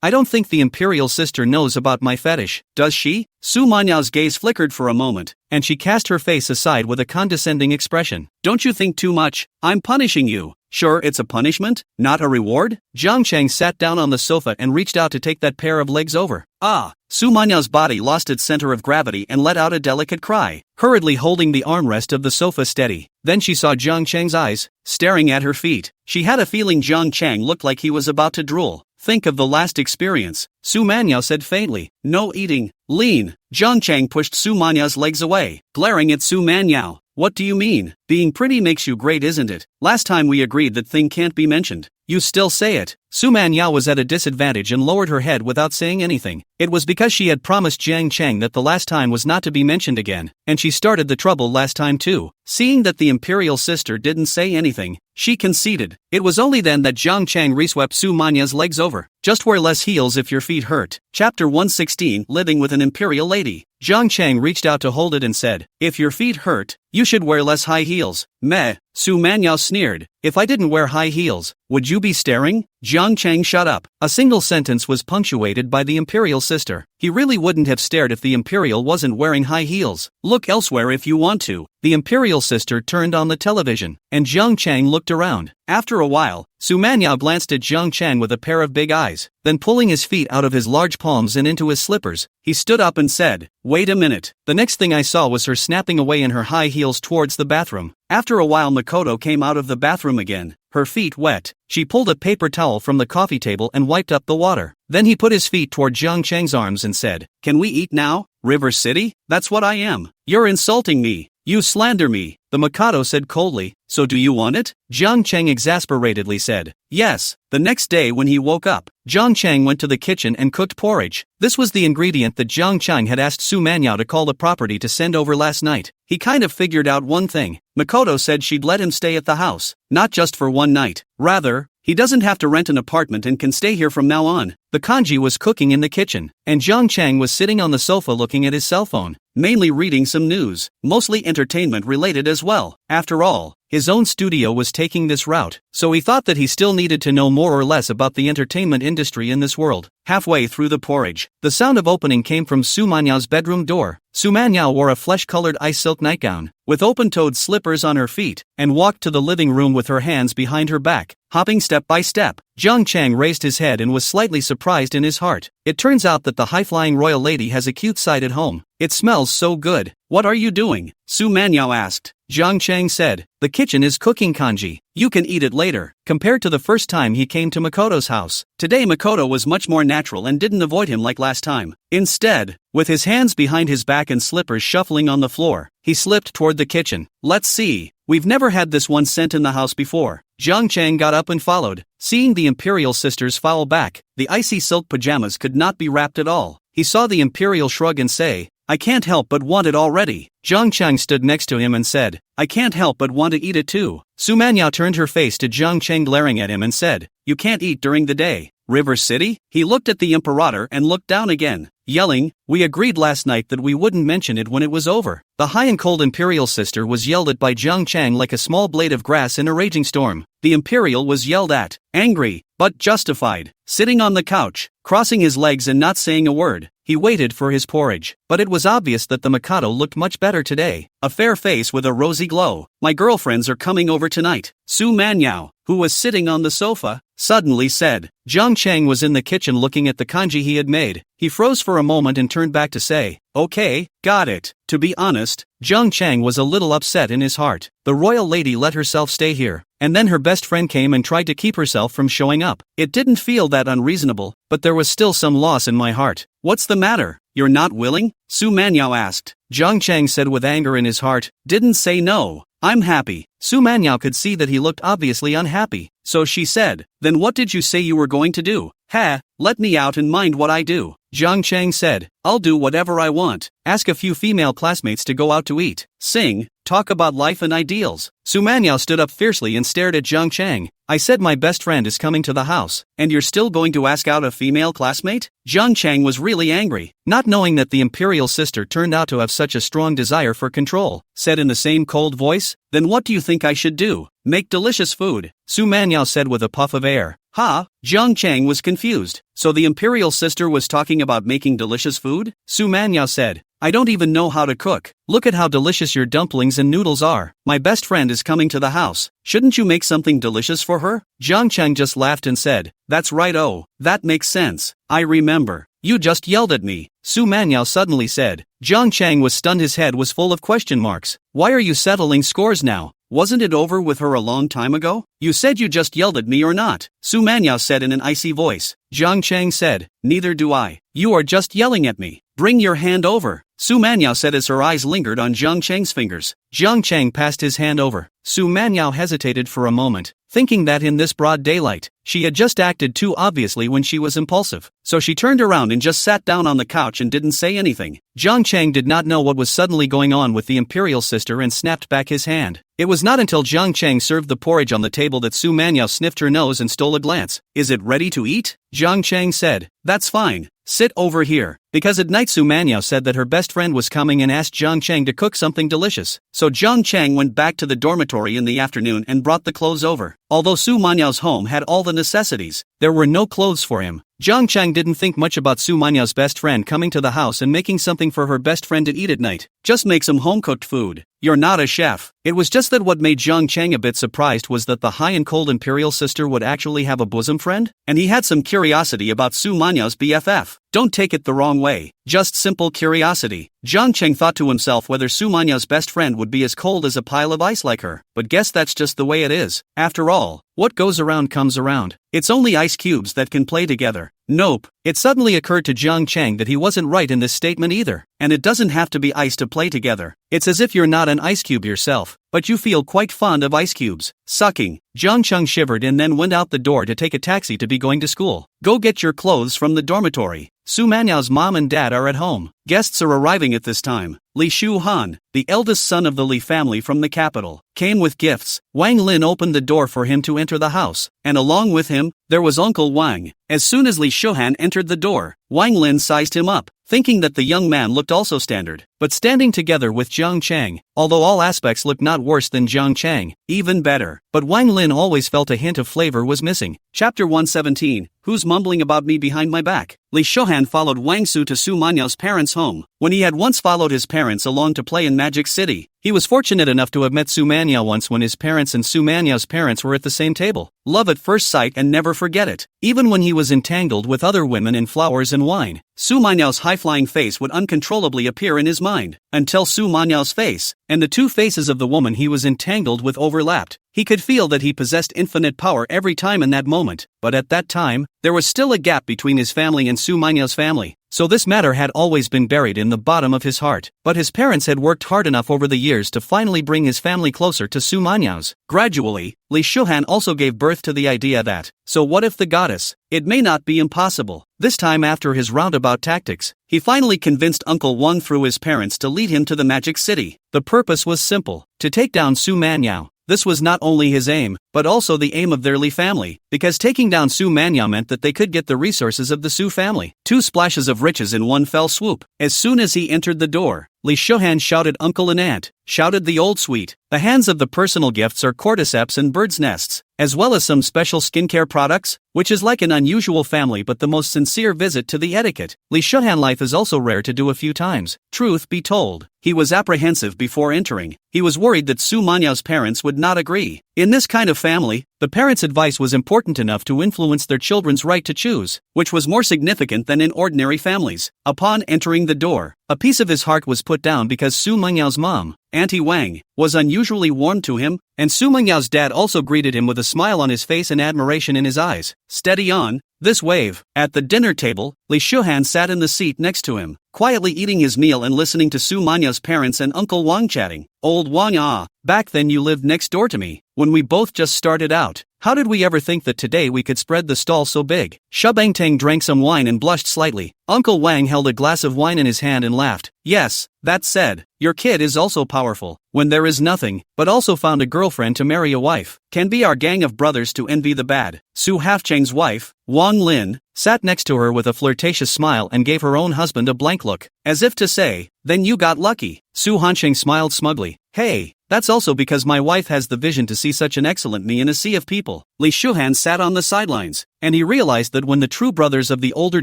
I don't think the imperial sister knows about my fetish, does she?" Su Manyao's gaze flickered for a moment, and she cast her face aside with a condescending expression. "Don't you think too much? I'm punishing you. Sure, it's a punishment, not a reward?" Jiang Chang sat down on the sofa and reached out to take that pair of legs over. "Ah!" Su Manyao's body lost its center of gravity and let out a delicate cry, hurriedly holding the armrest of the sofa steady. Then she saw Jiang Chang's eyes, staring at her feet. She had a feeling Jiang Chang looked like he was about to drool. "Think of the last experience," Su Manyao said faintly. "No eating, lean." Jiang Chang pushed Su Manyao's legs away, glaring at Su Manyao. "What do you mean? Being pretty makes you great, isn't it? Last time we agreed that thing can't be mentioned. You still say it." Su Manyao was at a disadvantage and lowered her head without saying anything. It was because she had promised Jiang Chang that the last time was not to be mentioned again, and she started the trouble last time too. Seeing that the imperial sister didn't say anything, she conceded. It was only then that Jiang Chang reswept Su Manya's legs over. "Just wear less heels if your feet hurt." Chapter 116, Living with an Imperial Lady. Jiang Chang reached out to hold it and said, "If your feet hurt, you should wear less high heels." "Meh," Su Manyao sneered. "If I didn't wear high heels, would you be staring?" Jiang Chang shut up. A single sentence was punctuated by the imperial sister. He really wouldn't have stared if the imperial wasn't wearing high heels. "Look elsewhere if you want to." The imperial sister turned on the television, and Jiang Chang looked around. After a while, Su Manyao glanced at Jiang Chang with a pair of big eyes. Then pulling his feet out of his large palms and into his slippers, he stood up and said, "Wait a minute." The next thing I saw was her snapping away in her high heels towards the bathroom. After a while, Makoto came out of the bathroom again, her feet wet. She pulled a paper towel from the coffee table and wiped up the water. Then he put his feet toward Jiang Chang's arms and said, "Can we eat now, River City? That's what I am." "You're insulting me. You slander me," the Mikado said coldly. "So do you want it?" Jiang Chang exasperatedly said, "Yes." The next day when he woke up, Jiang Chang went to the kitchen and cooked porridge. This was the ingredient that Jiang Chang had asked Su Manyao to call the property to send over last night. He kind of figured out one thing. Makoto said she'd let him stay at the house, not just for one night. Rather, he doesn't have to rent an apartment and can stay here from now on. The kanji was cooking in the kitchen, and Jiang Chang was sitting on the sofa looking at his cell phone, mainly reading some news, mostly entertainment related as well. After all, his own studio was taking this route, so he thought that he still needed to know more or less about the entertainment industry in this world. Halfway through the porridge, the sound of opening came from Su Manyao's bedroom door. Su Manyao wore a flesh-colored ice silk nightgown, with open-toed slippers on her feet, and walked to the living room with her hands behind her back, hopping step by step. Jiang Chang raised his head and was slightly surprised in his heart. It turns out that the high-flying royal lady has a cute side at home. "It smells so good. What are you doing?" Su Manyao asked. Jiang Chang said, "The kitchen is cooking kanji. You can eat it later." Compared to the first time he came to Makoto's house, today Makoto was much more natural and didn't avoid him like last time. Instead, with his hands behind his back and slippers shuffling on the floor, he slipped toward the kitchen. "Let's see. We've never had this one scent in the house before." Jiang Chang got up and followed. Seeing the imperial sisters foul back, the icy silk pajamas could not be wrapped at all. He saw the imperial shrug and say, "I can't help but want it already." Jiang Chang stood next to him and said, "I can't help but want to eat it too." Su Manyao turned her face to Jiang Chang glaring at him and said, "You can't eat during the day. River City? He looked at the Imperator and looked down again, yelling, "We agreed last night that we wouldn't mention it when it was over." The high and cold Imperial sister was yelled at by Jiang Chang like a small blade of grass in a raging storm. The Imperial was yelled at, angry, but justified. Sitting on the couch, crossing his legs and not saying a word, he waited for his porridge. But it was obvious that the Mikado looked much better today. A fair face with a rosy glow. "My girlfriends are coming over tonight," Su Manyao, who was sitting on the sofa, suddenly said. Jiang Chang was in the kitchen looking at the kanji he had made. He froze for a moment and turned back to say, "Okay, got it." To be honest, Jiang Chang was a little upset in his heart. The royal lady let herself stay here, and then her best friend came and tried to keep herself from showing up. It didn't feel that unreasonable, but there was still some loss in my heart. "What's the matter? You're not willing?" Su Manyao asked. Jiang Chang said with anger in his heart, "Didn't say no. I'm happy." Su Manyao could see that he looked obviously unhappy, so she said, "Then what did you say you were going to do?" "Ha, let me out and mind what I do." Jiang Chang said, "I'll do whatever I want. Ask a few female classmates to go out to eat, sing, talk about life and ideals." Su Manyao stood up fiercely and stared at Jiang Chang. "I said my best friend is coming to the house, and you're still going to ask out a female classmate?" Jiang Chang was really angry, not knowing that the Imperial sister turned out to have such a strong desire for control. Said in the same cold voice, "Then what do you think I should do? Make delicious food," Su Manyao said with a puff of air. "Ha?" Jiang Chang was confused. So the Imperial sister was talking about making delicious food? Su Manyao said, "I don't even know how to cook. Look at how delicious your dumplings and noodles are. My best friend is coming to the house. Shouldn't you make something delicious for her?" Jiang Chang just laughed and said, "That's right. Oh, that makes sense. I remember. You just yelled at me," Su Manyao suddenly said. Jiang Chang was stunned, his head was full of question marks. "Why are you settling scores now? Wasn't it over with her a long time ago? You said you just yelled at me or not?" Su Manyao said in an icy voice. Jiang Chang said, "Neither do I. You are just yelling at me. Bring your hand over," Su Manyao said as her eyes lingered on Jiang Chang's fingers. Jiang Chang passed his hand over. Su Manyao hesitated for a moment, thinking that in this broad daylight, she had just acted too obviously when she was impulsive. So she turned around and just sat down on the couch and didn't say anything. Jiang Chang did not know what was suddenly going on with the Imperial sister and snapped back his hand. It was not until Jiang Chang served the porridge on the table that Su Manyao sniffed her nose and stole a glance. "Is it ready to eat?" Jiang Chang said. "That's fine. Sit over here." Because at night Su Manyao said that her best friend was coming and asked Jiang Chang to cook something delicious. So Jiang Chang went back to the dormitory in the afternoon and brought the clothes over. Although Su Manyao's home had all the necessities, there were no clothes for him. Jiang Chang didn't think much about Su Manyao's best friend coming to the house and making something for her best friend to eat at night. Just make some home-cooked food. You're not a chef. It was just that what made Jiang Chang a bit surprised was that the high and cold Imperial sister would actually have a bosom friend, and he had some curiosity about Su Manyao's BFF. Don't take it the wrong way, just simple curiosity. Jiang Chang thought to himself whether Su Manyao's best friend would be as cold as a pile of ice like her, but guess that's just the way it is. After all, what goes around comes around. It's only ice cubes that can play together. Nope. It suddenly occurred to Jiang Chang that he wasn't right in this statement either, and it doesn't have to be ice to play together. It's as if you're not an ice cube yourself, but you feel quite fond of ice cubes. Sucking. Jiang Chang shivered and then went out the door to take a taxi to be going to school. Go get your clothes from the dormitory. Su Manyao's mom and dad are at home. Guests are arriving at this time. Li Shu-han, the eldest son of the Li family from the capital, came with gifts. Wang Lin opened the door for him to enter the house, and along with him, there was Uncle Wang. As soon as Li Shu-han entered the door, Wang Lin sized him up, thinking that the young man looked also standard, but standing together with Jiang Chang, although all aspects looked not worse than Jiang Chang, even better. But Wang Lin always felt a hint of flavor was missing. Chapter 117, Who's mumbling about me behind my back? Li Shu-han followed Wang Su to Su Manyao's parents' home. When he had once followed his parents along to play in Magic City, he was fortunate enough to have met Su Manyao once when his parents and Su Manyao's parents were at the same table. Love at first sight and never forget it. Even when he was entangled with other women in flowers and wine, Su Manyao's high-flying face would uncontrollably appear in his mind, until Su Manyao's face, and the two faces of the woman he was entangled with overlapped. He could feel that he possessed infinite power every time in that moment, but at that time, there was still a gap between his family and Su Manyao's family. So this matter had always been buried in the bottom of his heart. But his parents had worked hard enough over the years to finally bring his family closer to Su Manyao's. Gradually, Li Shu-han also gave birth to the idea that, so what if the goddess? It may not be impossible. This time after his roundabout tactics, he finally convinced Uncle Wang through his parents to lead him to the Magic City. The purpose was simple, to take down Su Manyao. This was not only his aim, but also the aim of their Lee family, because taking down Su Manyao meant that they could get the resources of the Su family. 2 splashes of riches in one fell swoop. As soon as he entered the door, Lee Shuhan shouted uncle and aunt, shouted the old suite. The hands of the personal gifts are cordyceps and birds' nests, as well as some special skincare products, which is like an unusual family but the most sincere visit to the etiquette. Lee Shuhan life is also rare to do a few times. Truth be told, he was apprehensive before entering. He was worried that Su Manyao's parents would not agree. In this kind of family, the parents' advice was important enough to influence their children's right to choose, which was more significant than in ordinary families. Upon entering the door, a piece of his heart was put down because Su Manyao's mom, Auntie Wang, was unusually warm to him, and Su Manyao's dad also greeted him with a smile on his face and admiration in his eyes. Steady on, this wave. At the dinner table, Lee Shuhan sat in the seat next to him, quietly eating his meal and listening to Su Manyao's parents and Uncle Wang chatting. Old Wang, back then you lived next door to me, when we both just started out. How did we ever think that today we could spread the stall so big? Shubang Tang drank some wine and blushed slightly. Uncle Wang held a glass of wine in his hand and laughed. Yes, that said, your kid is also powerful, when there is nothing, but also found a girlfriend to marry a wife. Can be our gang of brothers to envy the bad. Su Hafcheng's wife, Wang Lin, sat next to her with a flirtatious smile and gave her own husband a blank look, as if to say, then you got lucky. Su Hansheng smiled smugly. Hey, that's also because my wife has the vision to see such an excellent me in a sea of people. Lee Shuhan sat on the sidelines, and he realized that when the true brothers of the older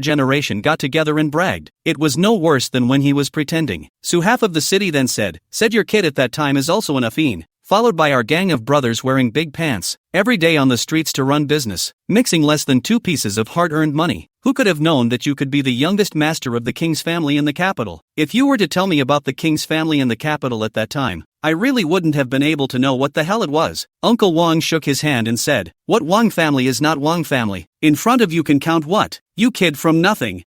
generation got together and bragged, it was no worse than when he was pretending. Su half of the city then said your kid at that time is also an affine, followed by our gang of brothers wearing big pants, every day on the streets to run business, mixing less than 2 pieces of hard-earned money. Who could have known that you could be the youngest master of the king's family in the capital? If you were to tell me about the king's family in the capital at that time, I really wouldn't have been able to know what the hell it was. Uncle Wang shook his hand and said, what Wang family is not Wang family? In front of you can count what? You kid from nothing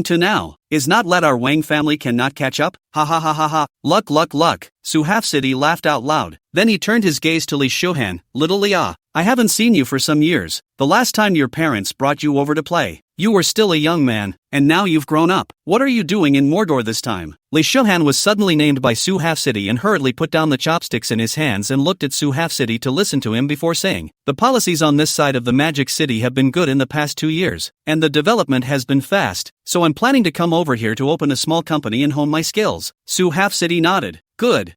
to now, is not let our Wang family cannot catch up? Ha ha ha ha ha, luck. Su Half City laughed out loud. Then he turned his gaze to Lee Shuhan. Little Lia, I haven't seen you for some years. The last time your parents brought you over to play, you were still a young man, and now you've grown up. What are you doing in Mordor this time? Lee Shuhan was suddenly named by Su Half City and hurriedly put down the chopsticks in his hands and looked at Su Half City to listen to him before saying, the policies on this side of the Magic City have been good in the past 2 years, and the development has been fast, so I'm planning to come over here to open a small company and hone my skills. Su Half City nodded. Good.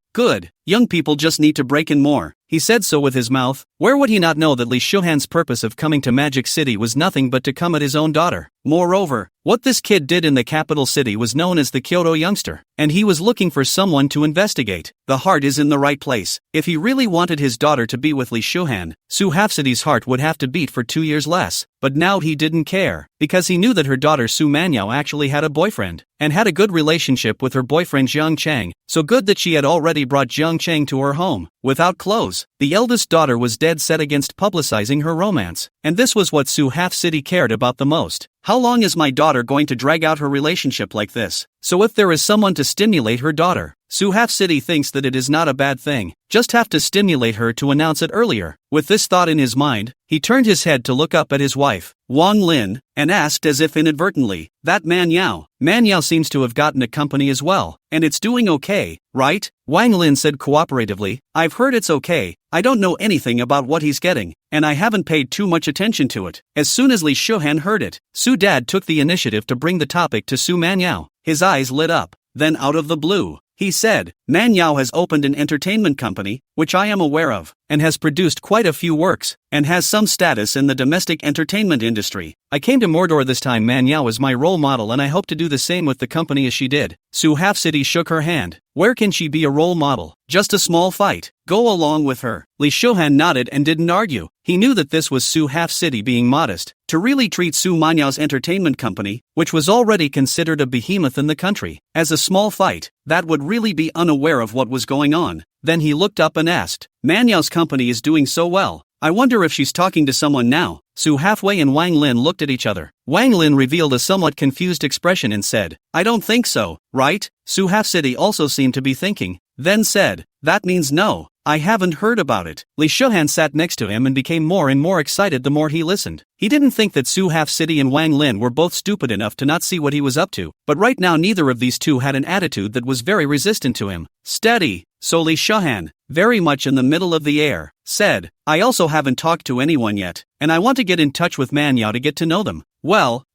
Young people just need to break in more. He said so with his mouth. Where would he not know that Lee Shuhan's purpose of coming to Magic City was nothing but to come at his own daughter? Moreover, what this kid did in the capital city was known as the Kyoto youngster, and he was looking for someone to investigate. The heart is in the right place. If he really wanted his daughter to be with Lee Shuhan, Su Half-City's heart would have to beat for 2 years less. But now he didn't care, because he knew that her daughter Su Manyao actually had a boyfriend, and had a good relationship with her boyfriend Jiang Chang, so good that she had already brought Jiang Chang to her home, without clothes. The eldest daughter was dead set against publicizing her romance, and this was what Su Half-City cared about the most. How long is my daughter going to drag out her relationship like this? So if there is someone to stimulate her daughter, Su Half-City thinks that it is not a bad thing, just have to stimulate her to announce it earlier. With this thought in his mind, he turned his head to look up at his wife, Wang Lin, and asked as if inadvertently, that Manhwa. Manhwa seems to have gotten a company as well, and it's doing okay, right? Wang Lin said cooperatively, I've heard it's okay, I don't know anything about what he's getting, and I haven't paid too much attention to it. As soon as Lee Shuhan heard it, Su Dad took the initiative to bring the topic to Su Manyao. His eyes lit up. Then out of the blue, he said, Manhwa has opened an entertainment company, which I am aware of, and has produced quite a few works, and has some status in the domestic entertainment industry. I came to Mordor this time. Manhwa is my role model and I hope to do the same with the company as she did. Su Half-City shook her hand. Where can she be a role model? Just a small fight. Go along with her. Lee Shuhan nodded and didn't argue. He knew that this was Su Half-City being modest, to really treat Su Manyao's entertainment company, which was already considered a behemoth in the country, as a small fight, that would really be unaware of what was going on. Then he looked up and asked, Manhwa's company is doing so well, I wonder if she's talking to someone now. Su Halfway and Wang Lin looked at each other. Wang Lin revealed a somewhat confused expression and said, I don't think so, right? Su Half-City also seemed to be thinking, then said, "That means no. I haven't heard about it." Lee Shuhan sat next to him and became more and more excited the more he listened. He didn't think that Su Half-City and Wang Lin were both stupid enough to not see what he was up to, but right now neither of these two had an attitude that was very resistant to him. Steady. So Lee Shuhan, very much in the middle of the air, said, "I also haven't talked to anyone yet, and I want to get in touch with Manhwa to get to know them." Well,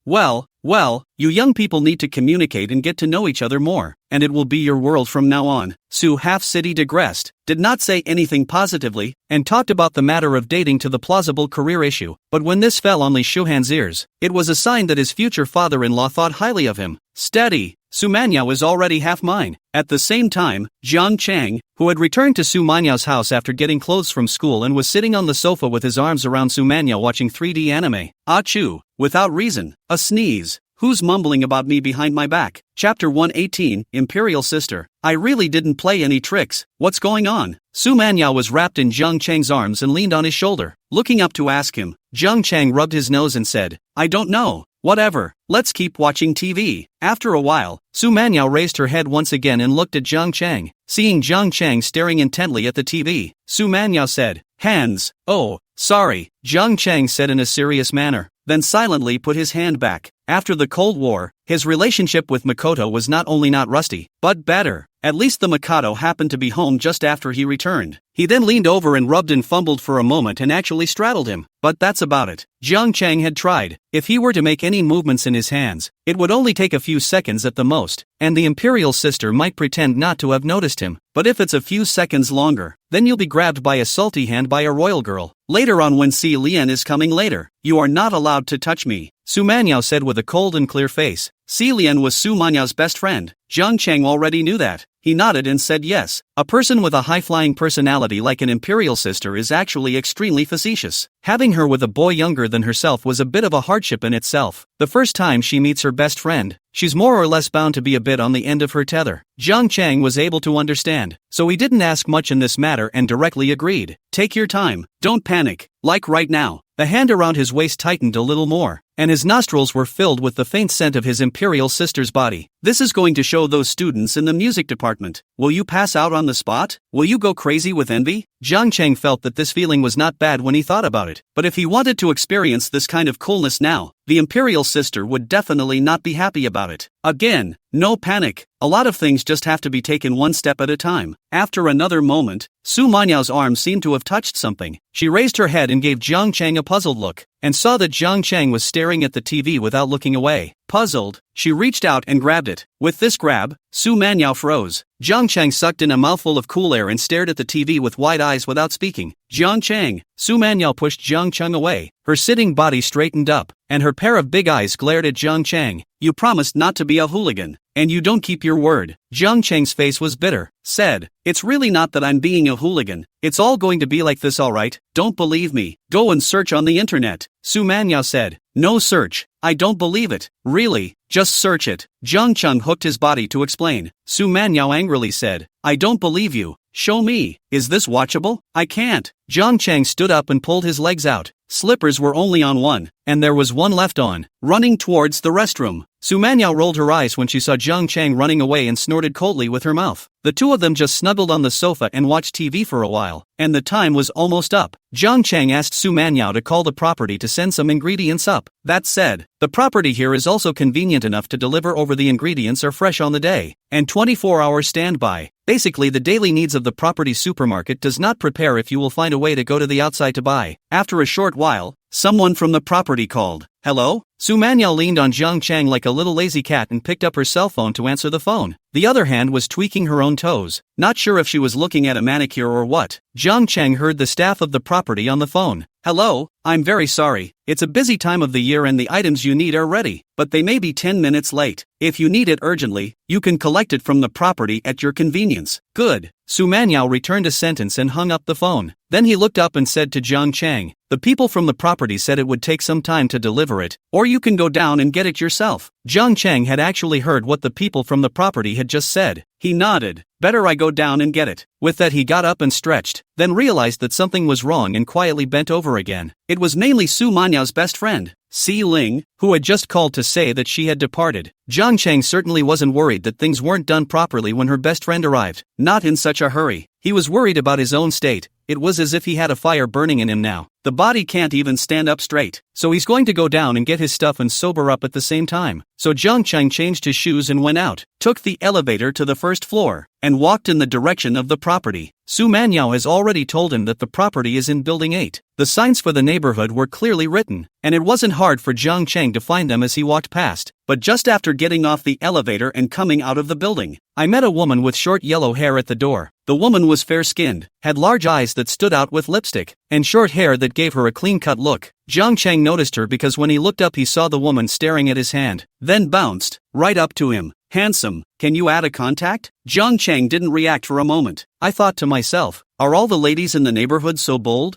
you young people need to communicate and get to know each other more, and it will be your world from now on. Su Half-City digressed, did not say anything positively, and talked about the matter of dating to the plausible career issue, but when this fell on Lee Shuhan's ears, it was a sign that his future father-in-law thought highly of him. Steady. Su Manhwa was already half mine. At the same time, Jiang Chang, who had returned to Su Manhwa's house after getting clothes from school and was sitting on the sofa with his arms around Su Manhwa watching 3D anime. Achoo, without reason, a sneeze. Who's mumbling about me behind my back? Chapter 118, Imperial Sister. I really didn't play any tricks. What's going on? Su Manhwa was wrapped in Jiang Chang's arms and leaned on his shoulder. Looking up to ask him, Jiang Chang rubbed his nose and said, "I don't know. Whatever, let's keep watching TV." After a while, Su Manhwa raised her head once again and looked at Jiang Chang. Seeing Jiang Chang staring intently at the TV, Su Manhwa said, "Hands." "Oh, sorry," Jiang Chang said in a serious manner, then silently put his hand back. After the Cold War, his relationship with Makoto was not only not rusty, but better. At least the Mikado happened to be home just after he returned. He then leaned over and rubbed and fumbled for a moment and actually straddled him, but that's about it. Jiang Chang had tried. If he were to make any movements in his hands, it would only take a few seconds at the most, and the Imperial Sister might pretend not to have noticed him. But if it's a few seconds longer, then you'll be grabbed by a salty hand by a royal girl. Later on when Si Lian is coming later, you are not allowed to touch me, Su Manhwa said with a cold and clear face. Si Lian was Su Manhwa's best friend. Jiang Chang already knew that. He nodded and said yes. A person with a high-flying personality like an Imperial Sister is actually extremely facetious. Having her with a boy younger than herself was a bit of a hardship in itself. The first time she meets her best friend, she's more or less bound to be a bit on the end of her tether. Jiang Chang was able to understand, so he didn't ask much in this matter and directly agreed. Take your time, don't panic, like right now. The hand around his waist tightened a little more, and his nostrils were filled with the faint scent of his Imperial Sister's body. This is going to show those students in the music department. Will you pass out on the spot? Will you go crazy with envy? Jiang Chang felt that this feeling was not bad when he thought about it, but if he wanted to experience this kind of coolness now, the Imperial Sister would definitely not be happy about it. Again, no panic. A lot of things just have to be taken one step at a time. After another moment, Su Manhwa's arm seemed to have touched something. She raised her head and gave Jiang Chang a puzzled look, and saw that Jiang Chang was staring at the TV without looking away. Puzzled, she reached out and grabbed it. With this grab, Su Manhwa froze. Jiang Chang sucked in a mouthful of cool air and stared at the TV with wide eyes without speaking. Jiang Chang. Su Manhwa pushed Jiang Chang away. Her sitting body straightened up, and her pair of big eyes glared at Jiang Chang. You promised not to be a hooligan, and you don't keep your word. Jiang Chang's face was bitter. Said, it's really not that I'm being a hooligan. It's all going to be like this, alright? Don't believe me? Go and search on the internet. Su Manhwa said. No search. I don't believe it. Really? Just search it. Jiang Chang hooked his body to explain. Su Manhwa angrily said, I don't believe you. Show me. Is this watchable? I can't. Jiang Chang stood up and pulled his legs out. Slippers were only on one, and there was one left on, running towards the restroom. Su Manhwa rolled her eyes when she saw Jiang Chang running away and snorted coldly with her mouth. The two of them just snuggled on the sofa and watched TV for a while, and the time was almost up. Jiang Chang asked Su Manhwa to call the property to send some ingredients up. That said, the property here is also convenient enough to deliver over the ingredients are fresh on the day, and 24-hour standby. Basically, the daily needs of the property supermarket does not prepare if you will find a way to go to the outside to buy. After a short while, someone from the property called. Hello? Su Manhwa leaned on Jiang Chang like a little lazy cat and picked up her cell phone to answer the phone. The other hand was tweaking her own toes, not sure if she was looking at a manicure or what. Jiang Chang heard the staff of the property on the phone. Hello, I'm very sorry. It's a busy time of the year and the items you need are ready, but they may be 10 minutes late. If you need it urgently, you can collect it from the property at your convenience. Good. Su Manhwa returned a sentence and hung up the phone. Then he looked up and said to Jiang Chang, the people from the property said it would take some time to deliver it, or you can go down and get it yourself. Jiang Chang had actually heard what the people from the property had just said. He nodded. Better I go down and get it. With that he got up and stretched, then realized that something was wrong and quietly bent over again. It was mainly Su Manhwa's best friend. Si Ling, who had just called to say that she had departed. Jiang Cheng certainly wasn't worried that things weren't done properly when her best friend arrived. Not in such a hurry. He was worried about his own state. It was as if he had a fire burning in him now. The body can't even stand up straight. So he's going to go down and get his stuff and sober up at the same time. So Jiang Cheng changed his shoes and went out, took the elevator to the first floor, and walked in the direction of the property. Su Manyao has already told him that the property is in Building 8. The signs for the neighborhood were clearly written, and it wasn't hard for Jiang Cheng to find them as he walked past. But just after getting off the elevator and coming out of the building, I met a woman with short yellow hair at the door. The woman was fair-skinned, had large eyes that stood out with lipstick, and short hair that gave her a clean-cut look. Jiang Cheng noticed her because when he looked up he saw the woman staring at his hand, then bounced right up to him. "Handsome, can you add a contact?" Jiang Cheng didn't react for a moment. I thought to myself, are all the ladies in the neighborhood so bold?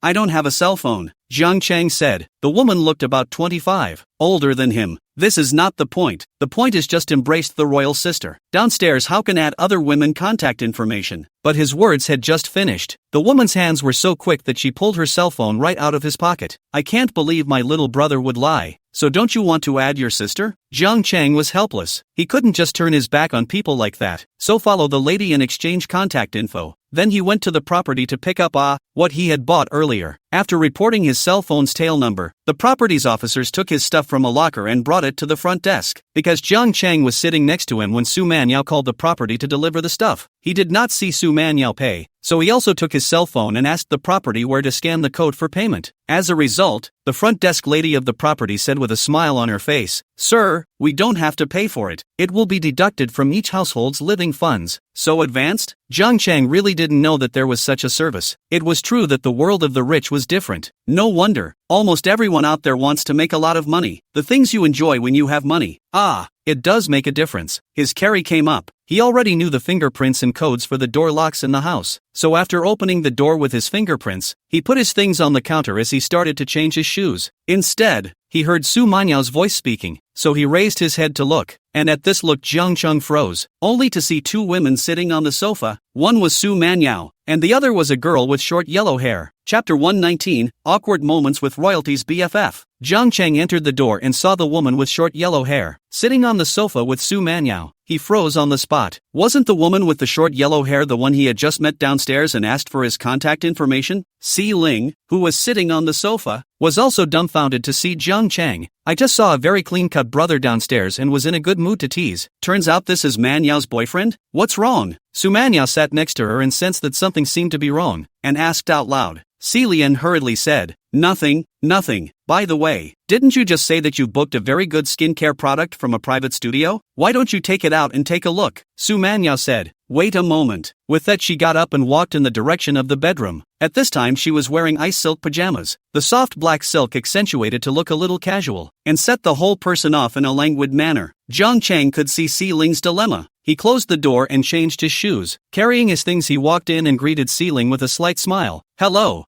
I don't have a cell phone, Jiang Cheng said. The woman looked about 25, older than him. This is not the point. The point is just embraced the royal sister. Downstairs how can add other women contact information? But his words had just finished. The woman's hands were so quick that she pulled her cell phone right out of his pocket. I can't believe my little brother would lie. So don't you want to add your sister? Jiang Cheng was helpless. He couldn't just turn his back on people like that. So follow the lady and exchange contact info. Then he went to the property to pick up what he had bought earlier. After reporting his cell phone's tail number, the property's officers took his stuff from a locker and brought it to the front desk. Because Jiang Cheng was sitting next to him when Su Manyao called the property to deliver the stuff. He did not see Su Manyao pay, so he also took his cell phone and asked the property where to scan the code for payment. As a result, the front desk lady of the property said with a smile on her face, "Sir, we don't have to pay for it. It will be deducted from each household's living funds." So advanced? Jiang Cheng really didn't know that there was such a service. It was true that the world of the rich was different. No wonder. Almost everyone out there wants to make a lot of money. The things you enjoy when you have money. It does make a difference. His carry came up. He already knew the fingerprints and codes for the door locks in the house. So after opening the door with his fingerprints, he put his things on the counter as he started to change his shoes. Instead, he heard Su Manyao's voice speaking, so he raised his head to look, and at this look Jiang Cheng froze, only to see two women sitting on the sofa. One was Su Manyao, and the other was a girl with short yellow hair. Chapter 119, Awkward Moments with Royalty's BFF. Jiang Cheng entered the door and saw the woman with short yellow hair, sitting on the sofa with Su Manyao. He froze on the spot. Wasn't the woman with the short yellow hair the one he had just met downstairs and asked for his contact information? Si Ling, who was sitting on the sofa, was also dumbfounded to see Jiang Cheng. "I just saw a very clean-cut brother downstairs and was in a good mood to tease. Turns out this is Manyao's boyfriend? What's wrong?" Su Manyao sat next to her and sensed that something seemed to be wrong, and asked out loud. Si Lian hurriedly said, Nothing. By the way, didn't you just say that you booked a very good skincare product from a private studio? Why don't you take it out and take a look?" Su Manyao said. "Wait a moment." With that she got up and walked in the direction of the bedroom. At this time she was wearing ice silk pajamas. The soft black silk accentuated to look a little casual, and set the whole person off in a languid manner. Jiang Cheng could see Si Ling's dilemma. He closed the door and changed his shoes. Carrying his things he walked in and greeted Si Ling with a slight smile. Hello.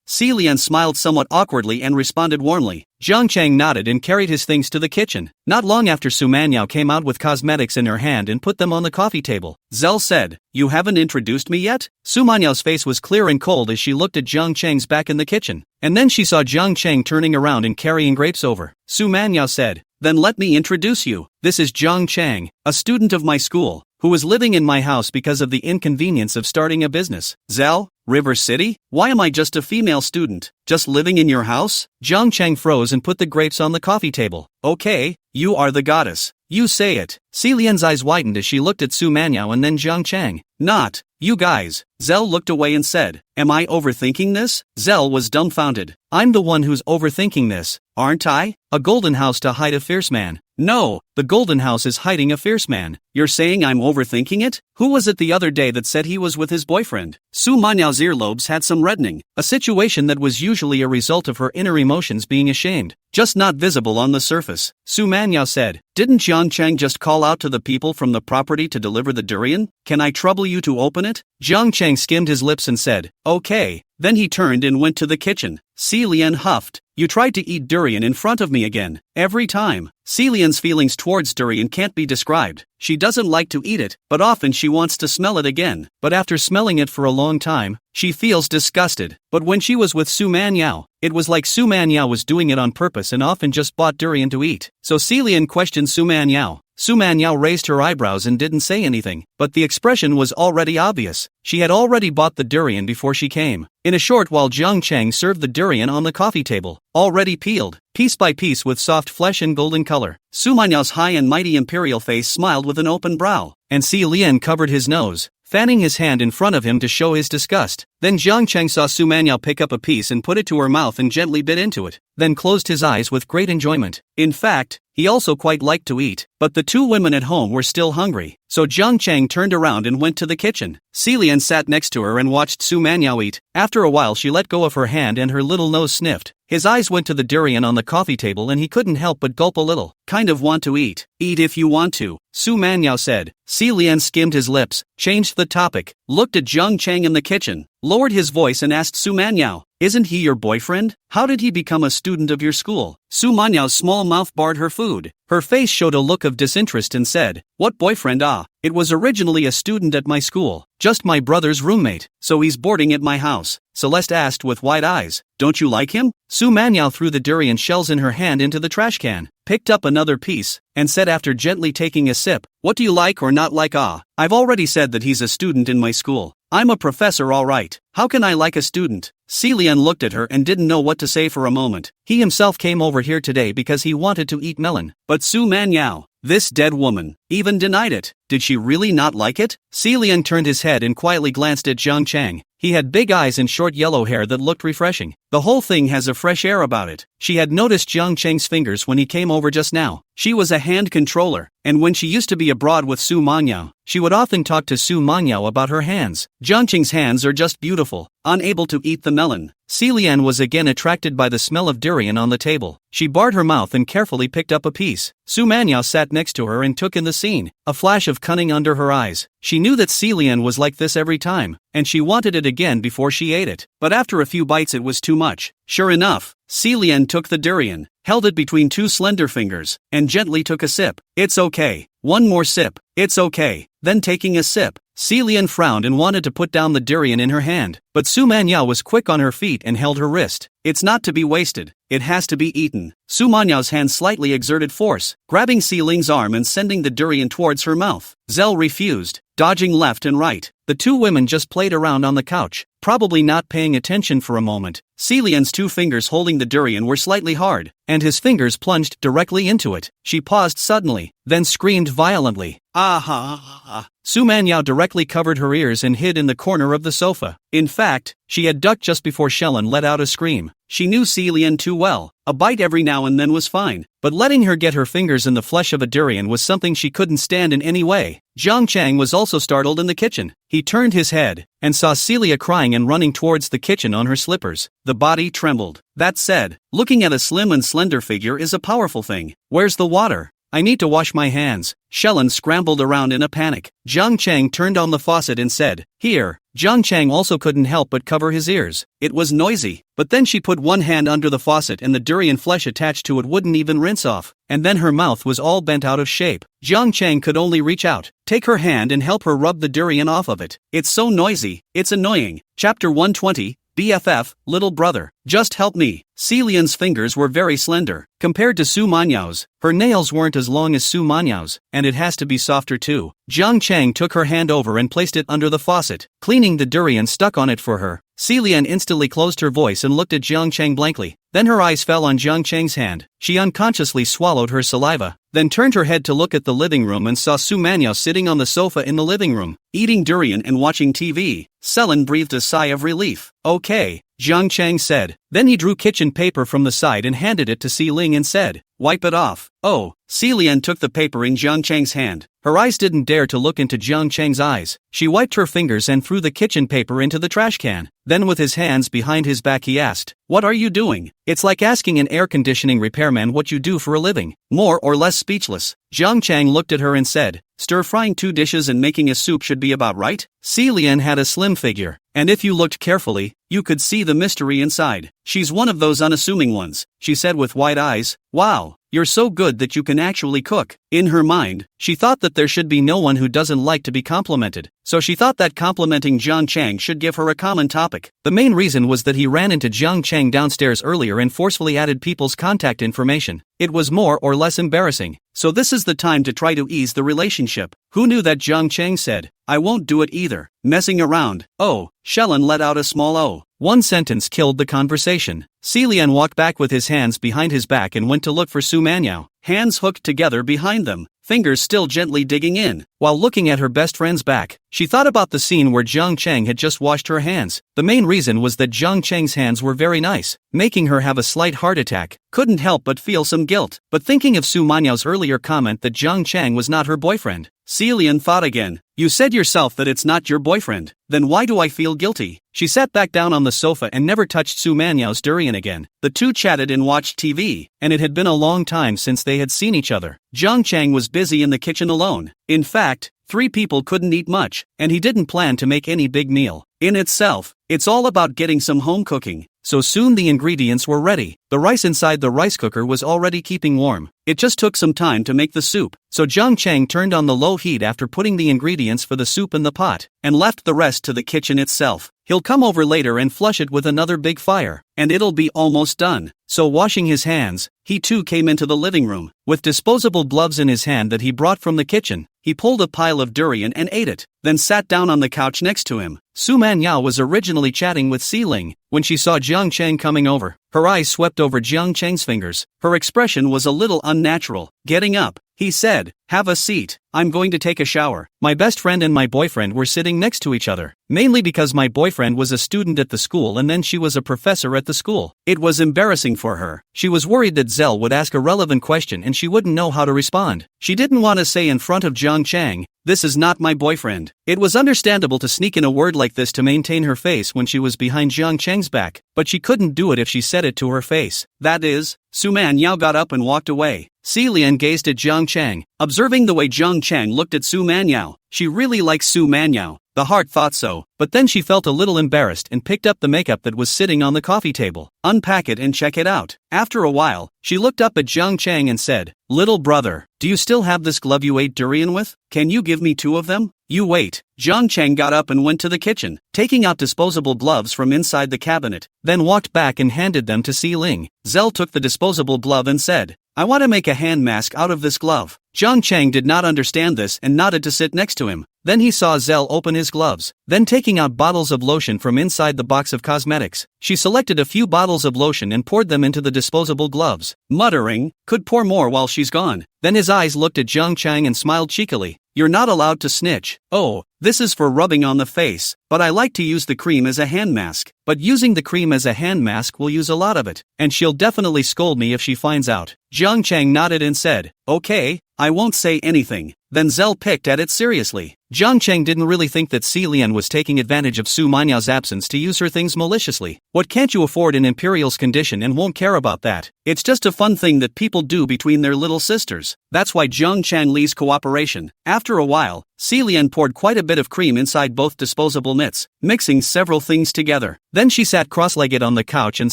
Si Lian smiled somewhat awkwardly and responded warmly. Jiang Cheng nodded and carried his things to the kitchen. Not long after Su Manyao came out with cosmetics in her hand and put them on the coffee table. Zell said, "You haven't introduced me yet?" Su Manyao's face was clear and cold as she looked at Jiang Cheng's back in the kitchen. And then she saw Jiang Cheng turning around and carrying grapes over. Su Manyao said, "Then let me introduce you. This is Jiang Cheng, a student of my school, who was living in my house because of the inconvenience of starting a business." "Zell? River City? Why am I just a female student, just living in your house?" Jiang Cheng froze and put the grapes on the coffee table. "Okay, you are the goddess. You say it." Si Lian's eyes widened as she looked at Su Manyao and then Jiang Cheng. "Not, you guys." Zell looked away and said, "Am I overthinking this?" Zell was dumbfounded. "I'm the one who's overthinking this, aren't I? A golden house to hide a fierce man." "No, the golden house is hiding a fierce man." "You're saying I'm overthinking it? Who was it the other day that said he was with his boyfriend?" Su Manyao's earlobes had some reddening, a situation that was usually a result of her inner emotions being ashamed, just not visible on the surface. Su Manyao said, "Didn't Jiang Cheng just call out to the people from the property to deliver the durian? Can I trouble you to open it?" Jiang Cheng skimmed his lips and said, "Okay." Then he turned and went to the kitchen. Si Lian huffed. "You tried to eat durian in front of me again. Every time." Si Lian's feelings towards durian can't be described. She doesn't like to eat it, but often she wants to smell it again. But after smelling it for a long time, she feels disgusted. But when she was with Su Manyao, It was like Su Manyao was doing it on purpose and often just bought durian to eat. So Celian questioned Su Manyao. Su Manyao raised her eyebrows and didn't say anything, but the expression was already obvious. She had already bought the durian before she came. In a short while Jiang Chang served the durian on the coffee table, already peeled, piece by piece with soft flesh and golden color. Su Manyao's high and mighty imperial face smiled with an open brow, and Celian covered his nose, fanning his hand in front of him to show his disgust. Then Jiang Chang saw Su Manyao pick up a piece and put it to her mouth and gently bit into it, then closed his eyes with great enjoyment. In fact, he also quite liked to eat, but the two women at home were still hungry, so Jiang Chang turned around and went to the kitchen. Celian sat next to her and watched Su Manyao eat. After a while she let go of her hand and her little nose sniffed. His eyes went to the durian on the coffee table and he couldn't help but gulp a little. Kind of want to eat. Eat if you want to, Su Manyao said. Celian skimmed his lips, changed the topic, looked at Jiang Chang in the kitchen, lowered his voice and asked Su Manyao, "Isn't he your boyfriend? How did he become a student of your school?" Su Manyao's small mouth barred her food. Her face showed a look of disinterest and said, "What boyfriend? It was originally a student at my school, just my brother's roommate, so he's boarding at my house." Celeste asked with wide eyes, "Don't you like him?" Su Manyao threw the durian shells in her hand into the trash can, picked up another piece, and said after gently taking a sip, "What do you like or not like? I've already said that he's a student in my school. I'm a professor, all right. How can I like a student?" Celian looked at her and didn't know what to say for a moment. He himself came over here today because he wanted to eat melon. But Su Manyao, this dead woman, even denied it. Did she really not like it? Celian turned his head and quietly glanced at Jiang Chang. He had big eyes and short yellow hair that looked refreshing. The whole thing has a fresh air about it. She had noticed Jiang Chang's fingers when he came over just now. She was a hand controller, and when she used to be abroad with Su Manyao, she would often talk to Su Manyao about her hands. Jiang Chang's hands are just beautiful. Unable to eat the melon, Celian was again attracted by the smell of durian on the table. She barred her mouth and carefully picked up a piece. Su Manyao sat next to her and took in the scene, a flash of cunning under her eyes. She knew that Celian was like this every time, and she wanted it again before she ate it. But after a few bites it was too much. Sure enough, Celian took the durian, held it between two slender fingers, and gently took a sip. "It's okay. One more sip. It's okay." Then taking a sip, Celian frowned and wanted to put down the durian in her hand, but Su Manyao was quick on her feet and held her wrist. "It's not to be wasted. It has to be eaten." Su Manyao's hand slightly exerted force, grabbing Celian's arm and sending the durian towards her mouth. Zell refused, dodging left and right. The two women just played around on the couch, probably not paying attention for a moment. Celian's two fingers holding the durian were slightly hard, and his fingers plunged directly into it. She paused suddenly, then screamed violently. "Ah!" Su Manyao directly covered her ears and hid in the corner of the sofa. In fact, she had ducked just before Shellen let out a scream. She knew Celian too well. A bite every now and then was fine, but letting her get her fingers in the flesh of a durian was something she couldn't stand in any way. Jiang Chang was also startled in the kitchen. He turned his head, and saw Celia crying and running towards the kitchen on her slippers. The body trembled. That said, looking at a slim and slender figure is a powerful thing. "Where's the water? I need to wash my hands." Shellen scrambled around in a panic. Jiang Chang turned on the faucet and said, "Here." Jiang Chang also couldn't help but cover his ears. It was noisy, but then she put one hand under the faucet and the durian flesh attached to it wouldn't even rinse off, and then her mouth was all bent out of shape. Jiang Chang could only reach out, take her hand and help her rub the durian off of it. "It's so noisy, it's annoying." Chapter 120, BFF, Little Brother, Just Help Me. Celian's fingers were very slender, compared to Su Manyao's. Her nails weren't as long as Su Manyao's, and it has to be softer too. Jiang Chang took her hand over and placed it under the faucet, cleaning the durian stuck on it for her. Celian instantly closed her voice and looked at Jiang Chang blankly. Then her eyes fell on Jiang Chang's hand. She unconsciously swallowed her saliva, then turned her head to look at the living room and saw Su Manyao sitting on the sofa in the living room, eating durian and watching TV. Selen breathed a sigh of relief. "Okay," Jiang Chang said. Then he drew kitchen paper from the side and handed it to Celing and said, "Wipe it off." "Oh." Celian took the paper in Jiang Chang's hand. Her eyes didn't dare to look into Jiang Chang's eyes. She wiped her fingers and threw the kitchen paper into the trash can. Then with his hands behind his back he asked, "What are you doing?" It's like asking an air conditioning repairman what you do for a living. More or less speechless, Jiang Chang looked at her and said, "Stir-frying 2 dishes and making a soup should be about right." Celian had a slim figure, and if you looked carefully, you could see the mystery inside. "She's one of those unassuming ones," she said with wide eyes. "Wow, you're so good that you can actually cook. In her mind, she thought that there should be no one who doesn't like to be complimented, so she thought that complimenting Jiang Chang should give her a common topic. The main reason was that he ran into Jiang Chang downstairs earlier and forcefully added people's contact information. It was more or less embarrassing, so this is the time to try to ease the relationship. Who knew that Jiang Chang said, "I won't do it either." Messing around. Oh, Shellen let out a small oh. One sentence killed the conversation. Celian walked back with his hands behind his back and went to look for Su Manyao, hands hooked together behind them, fingers still gently digging in. While looking at her best friend's back, she thought about the scene where Jiang Chang had just washed her hands. The main reason was that Jiang Chang's hands were very nice, making her have a slight heart attack. Couldn't help but feel some guilt. But thinking of Su Manyao's earlier comment that Jiang Chang was not her boyfriend, Celian thought again. You said yourself that it's not your boyfriend, then why do I feel guilty? She sat back down on the sofa and never touched Su Manyao's durian again. The two chatted and watched TV, and it had been a long time since they had seen each other. Jiang Chang was busy in the kitchen alone. In fact, 3 people couldn't eat much, and he didn't plan to make any big meal. In itself, it's all about getting some home cooking. So soon the ingredients were ready. The rice inside the rice cooker was already keeping warm. It just took some time to make the soup, so Jiang Chang turned on the low heat after putting the ingredients for the soup in the pot, and left the rest to the kitchen itself. He'll come over later and flush it with another big fire, and it'll be almost done. So washing his hands, he too came into the living room. With disposable gloves in his hand that he brought from the kitchen, he pulled a pile of durian and ate it, then sat down on the couch next to him. Su Manyao was originally chatting with Si Ling. When she saw Jiang Chang coming over, her eyes swept over Jiang Chang's fingers. Her expression was a little unnatural. Getting up, he said, "Have a seat. I'm going to take a shower." My best friend and my boyfriend were sitting next to each other, mainly because my boyfriend was a student at the school and then she was a professor at the school. It was embarrassing for her. She was worried that Zell would ask a relevant question and she wouldn't know how to respond. She didn't want to say in front of Jiang Chang, "This is not my boyfriend." It was understandable to sneak in a word like this to maintain her face when she was behind Jiang Chang's back, but she couldn't do it if she said it to her face. That is, Su Manyao got up and walked away. Celian gazed at Jiang Chang, observing the way Jiang Chang looked at Su Manyao. She really likes Su Manyao. The heart thought so, but then she felt a little embarrassed and picked up the makeup that was sitting on the coffee table. Unpack it and check it out. After a while, she looked up at Jiang Chang and said, "Little brother, do you still have this glove you ate durian with? Can you give me 2 of them?" "You wait." Jiang Chang got up and went to the kitchen, taking out disposable gloves from inside the cabinet, then walked back and handed them to Si Ling. Zell took the disposable glove and said, "I want to make a hand mask out of this glove." Jiang Chang did not understand this and nodded to sit next to him. Then he saw Zell open his gloves, then taking out bottles of lotion from inside the box of cosmetics. She selected a few bottles of lotion and poured them into the disposable gloves, muttering, "Could pour more while she's gone." Then his eyes looked at Jiang Chang and smiled cheekily. "You're not allowed to snitch." "Oh, this is for rubbing on the face, but I like to use the cream as a hand mask." "But using the cream as a hand mask will use a lot of it, and she'll definitely scold me if she finds out." Jiang Chang nodded and said, "Okay, I won't say anything." Then Zell picked at it seriously. Jiang Chang didn't really think that Celian was taking advantage of Su Manyao's absence to use her things maliciously. What can't you afford in Imperial's condition and won't care about that? It's just a fun thing that people do between their little sisters. That's why Jiang Chang leaves cooperation. After a while, Celian poured quite a bit of cream inside both disposable mitts, mixing several things together. Then she sat cross-legged on the couch and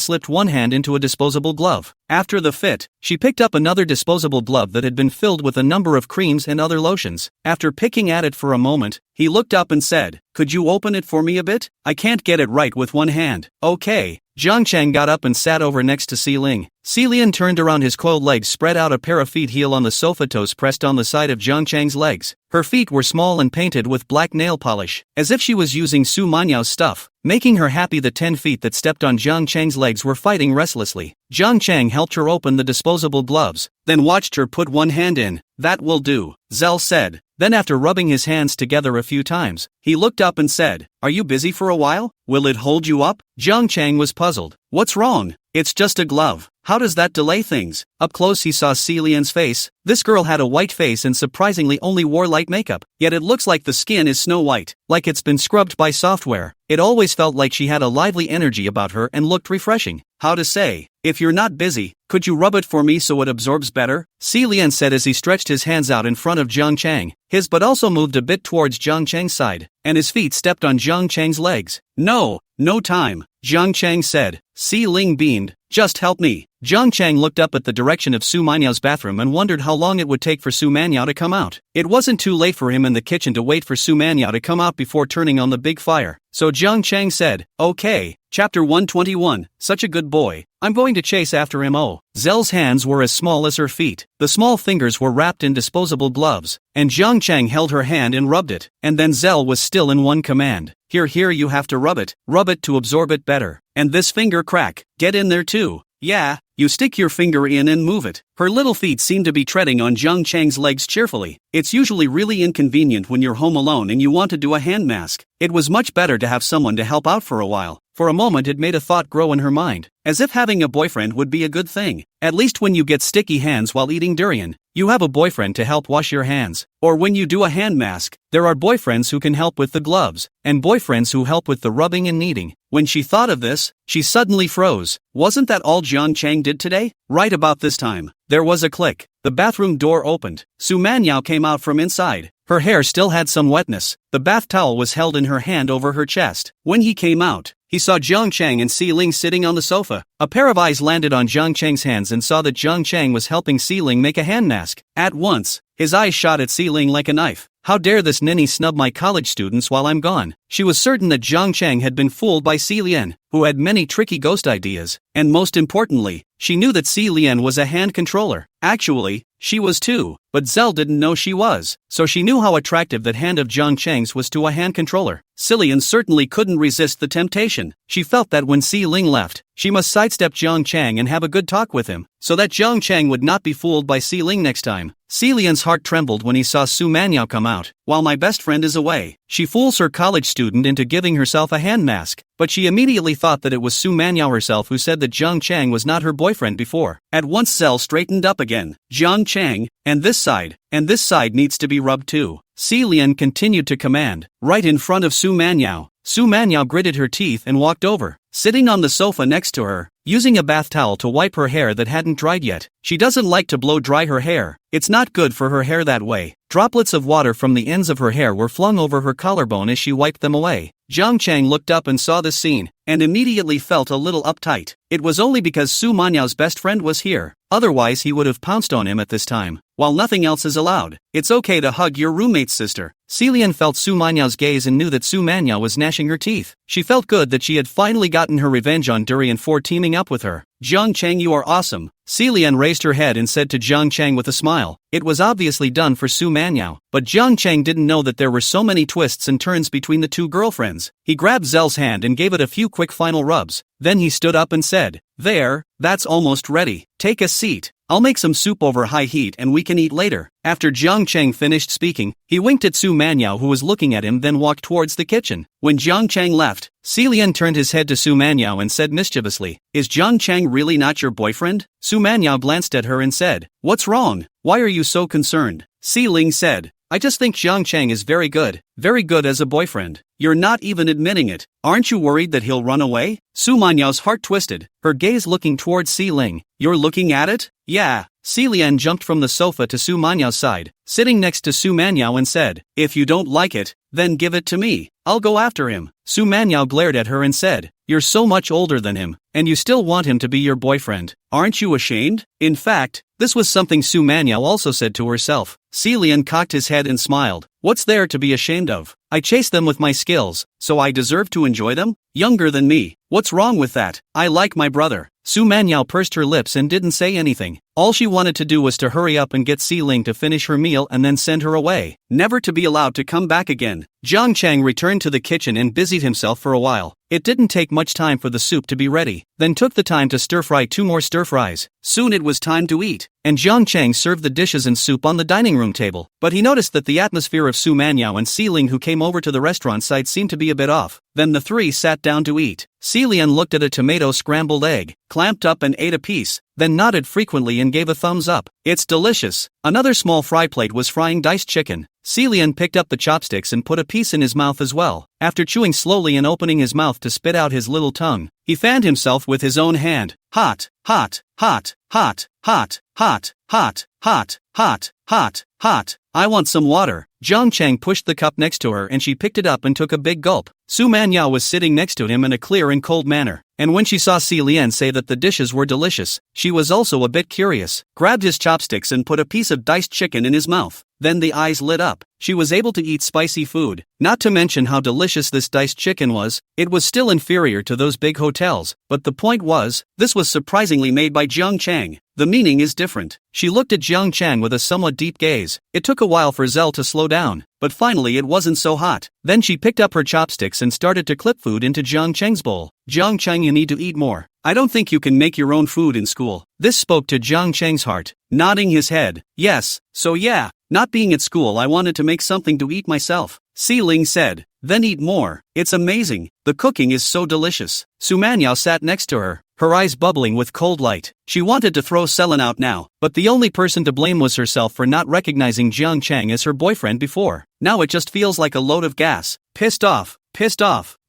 slipped one hand into a disposable glove. After the fit, she picked up another disposable glove that had been filled with a number of creams and other lotions. After picking at it for a moment, he looked up and said, "Could you open it for me a bit? I can't get it right with one hand." "Okay." Jiang Chang got up and sat over next to Si Ling. Celian turned around, his coiled legs spread out, a pair of feet heel on the sofa, toes pressed on the side of Jiang Chang's legs. Her feet were small and painted with black nail polish, as if she was using Su Manyao's stuff, making her happy. The 10 feet that stepped on Jiang Chang's legs were fighting restlessly. Jiang Chang helped her open the disposable gloves, then watched her put one hand in. "That will do," Zell said. Then after rubbing his hands together a few times, he looked up and said, "Are you busy for a while? Will it hold you up?" Jiang Chang was puzzled. "What's wrong? It's just a glove. How does that delay things?" Up close he saw Celian's face. This girl had a white face and surprisingly only wore light makeup, yet it looks like the skin is snow white, like it's been scrubbed by software. It always felt like she had a lively energy about her and looked refreshing. "How to say, if you're not busy, could you rub it for me so it absorbs better?" Celian said as he stretched his hands out in front of Jiang Chang. His butt also moved a bit towards Jiang Chang's side, and his feet stepped on Jiang Chang's legs. No time," Jiang Chang said. Si Ling beamed. Just help me. Jiang Chang looked up at the direction of Su Manyao's bathroom and wondered how long it would take for Su Manyao to come out. It wasn't too late for him in the kitchen to wait for Su Manyao to come out before turning on the big fire. So Jiang Chang said, "Okay." Chapter 121, Such a good boy. I'm going to chase after him. Oh. Zell's hands were as small as her feet. The small fingers were wrapped in disposable gloves, and Jiang Chang held her hand and rubbed it. And then Zell was still in one command. Here, you have to rub it to absorb it better. And this finger crack, get in there too. Yeah, you stick your finger in and move it. Her little feet seemed to be treading on Jiang Chang's legs cheerfully. It's usually really inconvenient when you're home alone and you want to do a hand mask. It was much better to have someone to help out for a while. For a moment it made a thought grow in her mind, as if having a boyfriend would be a good thing. At least when you get sticky hands while eating durian, you have a boyfriend to help wash your hands. Or when you do a hand mask, there are boyfriends who can help with the gloves, and boyfriends who help with the rubbing and kneading. When she thought of this, she suddenly froze. Wasn't that all Jiang Chang did today? Right about this time, there was a click. The bathroom door opened. Su Manyao came out from inside. Her hair still had some wetness. The bath towel was held in her hand over her chest. When he came out, he saw Jiang Chang and Si Ling sitting on the sofa. A pair of eyes landed on Jiang Chang's hands and saw that Jiang Chang was helping Si Ling make a hand mask. At once, his eyes shot at Si Ling like a knife. How dare this ninny snub my college students while I'm gone? She was certain that Jiang Chang had been fooled by Si Lian, who had many tricky ghost ideas, and most importantly, she knew that Si Lian was a hand controller. Actually, she was too, but Zell didn't know she was, so she knew how attractive that hand of Jiang Chang's was to a hand controller. Si Lian certainly couldn't resist the temptation. She felt that when Si Ling left, she must sidestep Jiang Chang and have a good talk with him, so that Jiang Chang would not be fooled by Si Ling next time. Si Lian's heart trembled when he saw Su Manyao come out. While my best friend is away, she fools her college student into giving herself a hand mask, but she immediately thought that it was Su Manyao herself who said that Jiang Chang was not her boyfriend before. At once Zell straightened up again. Jiang Chang, and this side needs to be rubbed too. Si Lian continued to command, right in front of Su Manyao. Su Manyao gritted her teeth and walked over, sitting on the sofa next to her, using a bath towel to wipe her hair that hadn't dried yet. She doesn't like to blow dry her hair. It's not good for her hair that way. Droplets of water from the ends of her hair were flung over her collarbone as she wiped them away. Jiang Chang looked up and saw this scene, and immediately felt a little uptight. It was only because Su Manyao's best friend was here. Otherwise he would have pounced on him at this time. While nothing else is allowed, it's okay to hug your roommate's sister. Si Lian felt Su Manyao's gaze and knew that Su Manyao was gnashing her teeth. She felt good that she had finally gotten her revenge on Durian for teaming up with her. Jiang Chang, you are awesome. Si Lian raised her head and said to Jiang Chang with a smile. It was obviously done for Su Manyao, but Jiang Chang didn't know that there were so many twists and turns between the two girlfriends. He grabbed Zell's hand and gave it a few quick final rubs. Then he stood up and said, "There, that's almost ready. Take a seat. I'll make some soup over high heat and we can eat later." After Jiang Chang finished speaking, he winked at Su Manyao who was looking at him, then walked towards the kitchen. When Jiang Chang left, Si Lian turned his head to Su Manyao and said mischievously, "Is Jiang Chang really not your boyfriend?" Su Manyao glanced at her and said, "What's wrong? Why are you so concerned?" Si Ling said, "I just think Jiang Chang is very good as a boyfriend. You're not even admitting it. Aren't you worried that he'll run away?" Su Manyao's heart twisted, her gaze looking towards Si Ling. "You're looking at it?" "Yeah." Si Lian jumped from the sofa to Su Manyao's side, sitting next to Su Manyao and said, "If you don't like it, then give it to me. I'll go after him." Su Manyao glared at her and said, "You're so much older than him, and you still want him to be your boyfriend. Aren't you ashamed?" In fact, this was something Su Manyao also said to herself. Si Lian cocked his head and smiled. "What's there to be ashamed of? I chase them with my skills, so I deserve to enjoy them? Younger than me. What's wrong with that? I like my brother." Su Manyao pursed her lips and didn't say anything. All she wanted to do was to hurry up and get Si Ling to finish her meal and then send her away, never to be allowed to come back again. Jiang Chang returned to the kitchen and busied himself for a while. It didn't take much time for the soup to be ready, then took the time to stir-fry 2 more stir-fries. Soon it was time to eat, and Jiang Chang served the dishes and soup on the dining room table. But he noticed that the atmosphere of Su Manyao and Si Ling who came over to the restaurant side seemed to be a bit off. Then the three sat down to eat. Si Lian looked at a tomato scrambled egg, clamped up and ate a piece, then nodded frequently and gave a thumbs up. "It's delicious." Another small fry plate was frying diced chicken. Si Lian picked up the chopsticks and put a piece in his mouth as well. After chewing slowly and opening his mouth to spit out his little tongue, he fanned himself with his own hand. Hot, hot, hot, hot, hot, hot, hot, hot, hot, hot, hot. "I want some water." Jiang Chang pushed the cup next to her and she picked it up and took a big gulp. Su Manyao was sitting next to him in a clear and cold manner, and when she saw Si Lian say that the dishes were delicious, she was also a bit curious, grabbed his chopsticks and put a piece of diced chicken in his mouth. Then the eyes lit up. She was able to eat spicy food, not to mention how delicious this diced chicken was. It was still inferior to those big hotels, but the point was, this was surprisingly made by Jiang Chang. The meaning is different. She looked at Jiang Chang with a somewhat deep gaze. It took a while for Zell to slow down, but finally it wasn't so hot. Then she picked up her chopsticks and started to clip food into Jiang Chang's bowl. Jiang Chang, you need to eat more. I don't think you can make your own food in school. This spoke to Jiang Chang's heart. Nodding his head, yes, so yeah, not being at school I wanted to make something to eat myself. Si Ling said, then eat more. It's amazing. The cooking is so delicious. Su Manyao sat next to her, her eyes bubbling with cold light. She wanted to throw Selen out now, but the only person to blame was herself for not recognizing Jiang Chang as her boyfriend before. Now it just feels like a load of gas. Pissed off.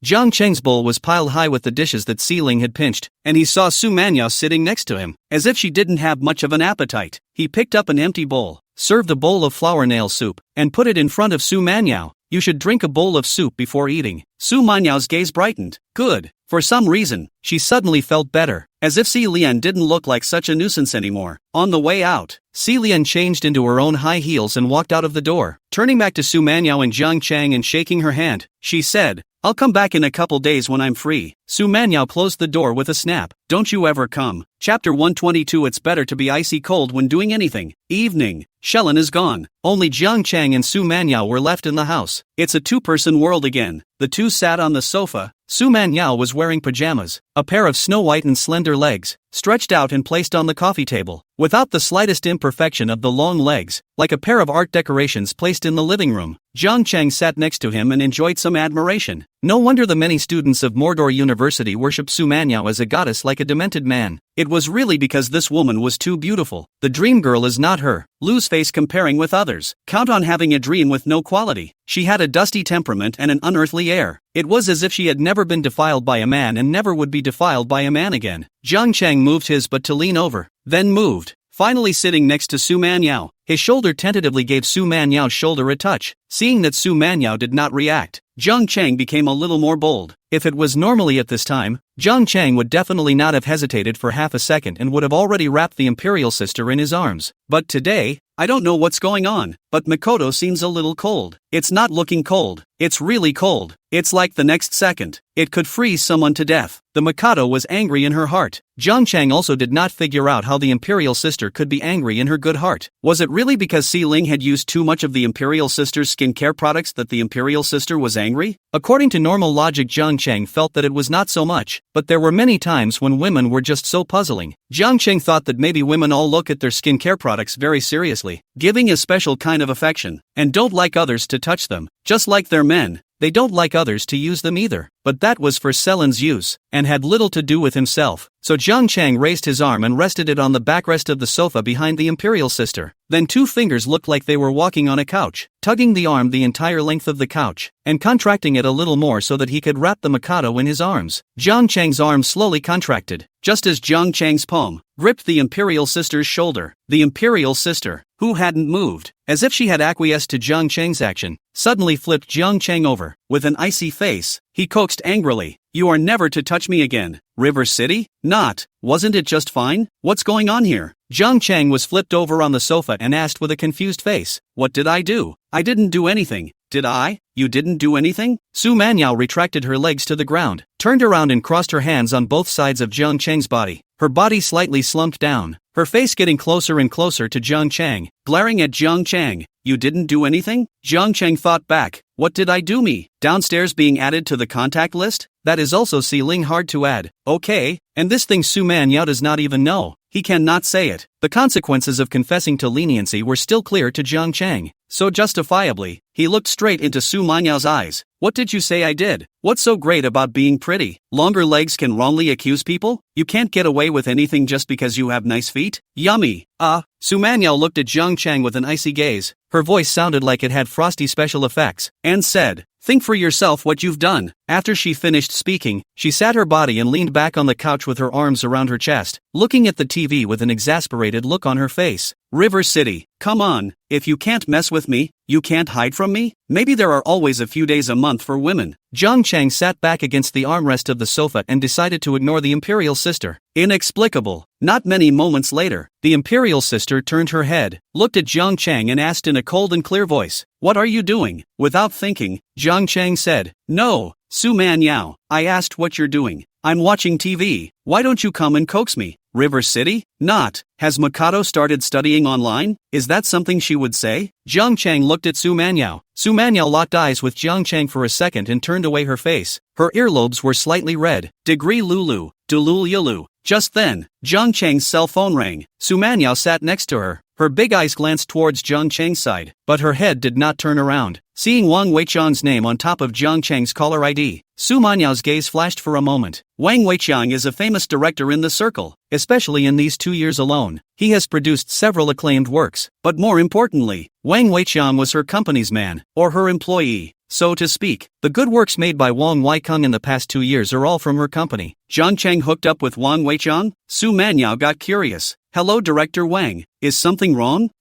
Jiang Chang's bowl was piled high with the dishes that Si Ling had pinched, and he saw Su Manyao sitting next to him, as if she didn't have much of an appetite. He picked up an empty bowl, served a bowl of flour nail soup, and put it in front of Su Manyao. You should drink a bowl of soup before eating. Su Manyao's gaze brightened. Good. For some reason, she suddenly felt better, as if Si Lian didn't look like such a nuisance anymore. On the way out, Si Lian changed into her own high heels and walked out of the door. Turning back to Su Manyao and Jiang Chang and shaking her hand, she said, I'll come back in a couple days when I'm free. Su Manyao closed the door with a snap. Don't you ever come. Chapter 122. It's better to be icy cold when doing anything. Evening. Shelin is gone. Only Jiang Chang and Su Manyao were left in the house. It's a two-person world again. The two sat on the sofa. Su Manyao was wearing pajamas, a pair of snow-white and slender legs, stretched out and placed on the coffee table, without the slightest imperfection of the long legs, like a pair of art decorations placed in the living room. Jiang Chang sat next to him and enjoyed some admiration. No wonder the many students of Mordor University worshipped Su Manyao as a goddess like a demented man. It was really because this woman was too beautiful. The dream girl is not her. Lose face comparing with others. Count on having a dream with no quality. She had a dusty temperament and an unearthly air. It was as if she had never been defiled by a man and never would be defiled by a man again. Jiang Chang moved his butt to lean over, then moved, finally sitting next to Su Manyao. His shoulder tentatively gave Su Manyao's shoulder a touch. Seeing that Su Manyao did not react, Jiang Chang became a little more bold. If it was normally at this time, Jiang Chang would definitely not have hesitated for half a second and would have already wrapped the imperial sister in his arms. But today, I don't know what's going on, but Makoto seems a little cold. It's not looking cold. It's really cold. It's like the next second, it could freeze someone to death. The Mikado was angry in her heart. Jiang Chang also did not figure out how the imperial sister could be angry in her good heart. Was it really because Si Ling had used too much of the imperial sister's skincare products that the imperial sister was angry? According to normal logic, Jiang Chang felt that it was not so much, but there were many times when women were just so puzzling. Jiang Chang thought that maybe women all look at their skincare products very seriously, giving a special kind of affection, and don't like others to touch them, just like their men. They don't like others to use them either. But that was for Selen's use, and had little to do with himself. So Jiang Chang raised his arm and rested it on the backrest of the sofa behind the imperial sister. Then two fingers looked like they were walking on a couch, tugging the arm the entire length of the couch, and contracting it a little more so that he could wrap the Mikado in his arms. Jiang Chang's arm slowly contracted, just as Jiang Chang's palm gripped the imperial sister's shoulder. The imperial sister, who hadn't moved, as if she had acquiesced to Jiang Chang's action, suddenly flipped Jiang Chang over. With an icy face, he coaxed angrily, "You are never to touch me again. River City? Not. Wasn't it just fine? What's going on here?" Jiang Chang was flipped over on the sofa and asked with a confused face, "What did I do? I didn't do anything. Did I? You didn't do anything?" Su Manyao retracted her legs to the ground, turned around and crossed her hands on both sides of Jiang Chang's body, her body slightly slumped down, her face getting closer and closer to Jiang Chang, glaring at Jiang Chang. "You didn't do anything?" Jiang Chang thought back. "What did I do me? Downstairs being added to the contact list? That is also Si Ling hard to add. Okay, and this thing Su Manyao does not even know. He cannot say it." The consequences of confessing to leniency were still clear to Jiang Chang. So justifiably, he looked straight into Su Manyao's eyes. "What did you say I did? What's so great about being pretty? Longer legs can wrongly accuse people? You can't get away with anything just because you have nice feet? Yummy." Su Manyao looked at Jiang Chang with an icy gaze. Her voice sounded like it had frosty special effects, and said, "Think for yourself what you've done." After she finished speaking, she sat her body and leaned back on the couch with her arms around her chest, looking at the TV with an exasperated look on her face. River City, come on, if you can't mess with me, you can't hide from me? Maybe there are always a few days a month for women. Jiang Chang sat back against the armrest of the sofa and decided to ignore the imperial sister. Inexplicable. Not many moments later, the imperial sister turned her head, looked at Jiang Chang and asked in a cold and clear voice, "What are you doing?" Without thinking, Jiang Chang said, "No, Su Man Yao, I asked what you're doing. I'm watching TV, why don't you come and coax me?" River City? Not. Has Makoto started studying online? Is that something she would say? Jiang Chang looked at Su Manyao. Su Manyao locked eyes with Jiang Chang for a second and turned away her face. Her earlobes were slightly red. Degree Lulu, Dulul Yalu. Just then, Jiang Chang's cell phone rang. Su Manyao sat next to her. Her big eyes glanced towards Jiang Chang's side, but her head did not turn around. Seeing Wang Weiqiang's name on top of Jiang Chang's caller ID, Su Manyao's gaze flashed for a moment. Wang Weiqiang is a famous director in the circle, especially in these 2 years alone. He has produced several acclaimed works, but more importantly, Wang Weiqiang was her company's man, or her employee, so to speak. The good works made by Wang Weiqiang in the past 2 years are all from her company. Jiang Chang hooked up with Wang Weiqiang? Su Manyao got curious. Hello Director Wang, is something wrong?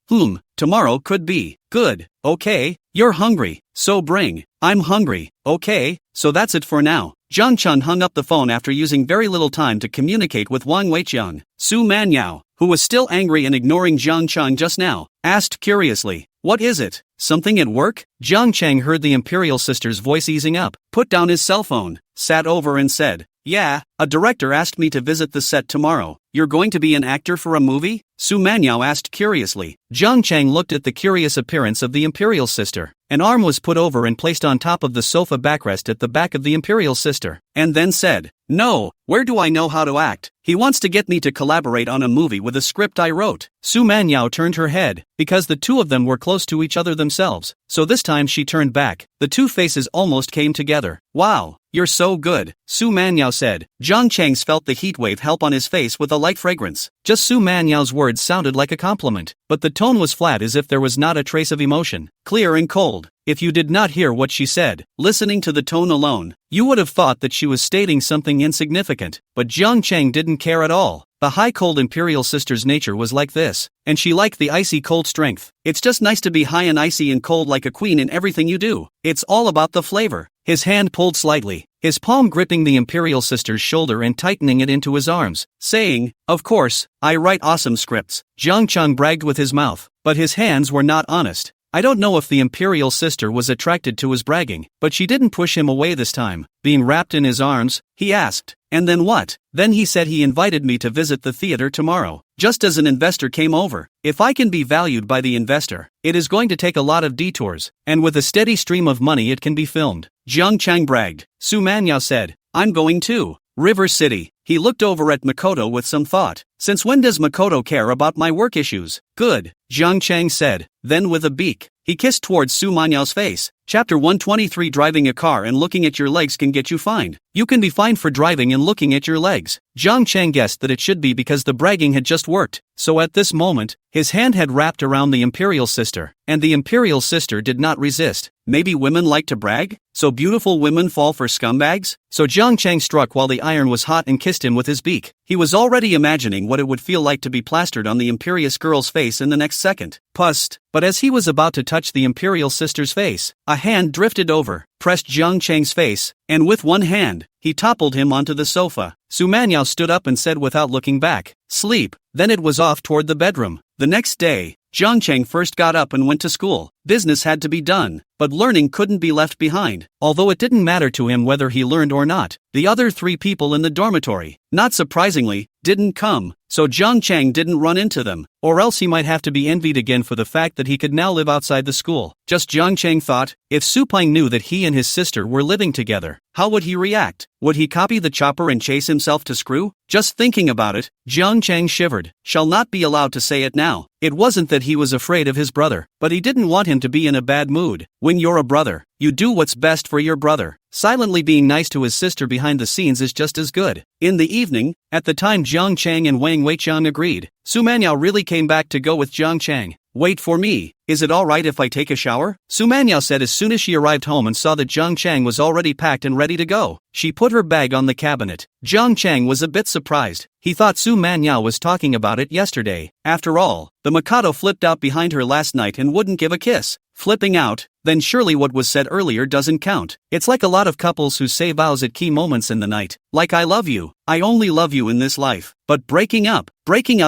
Tomorrow could be. Good, okay, you're hungry, so bring. I'm hungry, okay, so that's it for now. Jiang Chun hung up the phone after using very little time to communicate with Wang Weiqiang. Su Manyao, who was still angry and ignoring Jiang Chun just now, asked curiously, "What is it? Something at work?" Jiang Chang heard the imperial sister's voice easing up, put down his cell phone, sat over and said, "Yeah, a director asked me to visit the set tomorrow. You're going to be an actor for a movie?" Su Manyao asked curiously. Jiang Chang looked at the curious appearance of the imperial sister. An arm was put over and placed on top of the sofa backrest at the back of the imperial sister, and then said, "No, where do I know how to act? He wants to get me to collaborate on a movie with a script I wrote." Su Manyao turned her head, because the two of them were close to each other themselves, so this time she turned back. The two faces almost came together. "Wow, you're so good," Su Manyao said. Jiang Chang felt the heat wave help on his face with a light fragrance. Just Su Manyao's words sounded like a compliment, but the tone was flat as if there was not a trace of emotion, clear and cold. If you did not hear what she said, listening to the tone alone, you would have thought that she was stating something insignificant, but Jiang Chang didn't care at all. The high-cold imperial sister's nature was like this, and she liked the icy cold strength. It's just nice to be high and icy and cold like a queen in everything you do. It's all about the flavor. His hand pulled slightly, his palm gripping the imperial sister's shoulder and tightening it into his arms, saying, "Of course, I write awesome scripts." Jiang Chang bragged with his mouth, but his hands were not honest. I don't know if the imperial sister was attracted to his bragging, but she didn't push him away this time. Being wrapped in his arms, he asked, "And then what?" Then he said he invited me to visit the theater tomorrow, just as an investor came over. If I can be valued by the investor, it is going to take a lot of detours, and with a steady stream of money it can be filmed. Jiang Chang bragged. Su Manyao said, "I'm going too." River City. He looked over at Makoto with some thought. "Since when does Makoto care about my work issues?" "Good," Jiang Chang said. Then with a beak, he kissed towards Su Manyao's face. Chapter 123. Driving a car and looking at your legs can get you fined. You can be fined for driving and looking at your legs. Jiang Chang guessed that it should be because the bragging had just worked. So at this moment, his hand had wrapped around the imperial sister, and the imperial sister did not resist. Maybe women like to brag? So beautiful women fall for scumbags? So Jiang Chang struck while the iron was hot and kissed him with his beak. He was already imagining what it would feel like to be plastered on the imperious girl's face in the next second. Pust. But as he was about to touch the imperial sister's face, a hand drifted over, pressed Jiang Chang's face, and with one hand, he toppled him onto the sofa. Su Manyao stood up and said without looking back, "Sleep." Then it was off toward the bedroom. The next day, Jiang Chang first got up and went to school. Business had to be done, but learning couldn't be left behind. Although it didn't matter to him whether he learned or not, the other 3 people in the dormitory, not surprisingly, didn't come, so Jiang Chang didn't run into them, or else he might have to be envied again for the fact that he could now live outside the school. Just Jiang Chang thought, if Supine knew that he and his sister were living together, how would he react? Would he copy the chopper and chase himself to screw? Just thinking about it, Jiang Chang shivered. Shall not be allowed to say it now. It wasn't that he was afraid of his brother, but he didn't want him to be in a bad mood. When you're a brother, you do what's best for your brother. Silently being nice to his sister behind the scenes is just as good. In the evening, at the time Jiang Chang and Wang Weiqiang agreed, Su Manyao really came back to go with Jiang Chang. wait for me. Is it alright if I take a shower? Su Manyao said as soon as she arrived home and saw that Jiang Chang was already packed and ready to go. She put her bag on the cabinet. Jiang Chang was a bit surprised. He thought Su Manyao was talking about it yesterday. After all, the Mikado flipped out behind her last night and wouldn't give a kiss. Flipping out? Then surely what was said earlier doesn't count. It's like a lot of couples who say vows at key moments in the night. Like I love you, I only love you in this life. But breaking up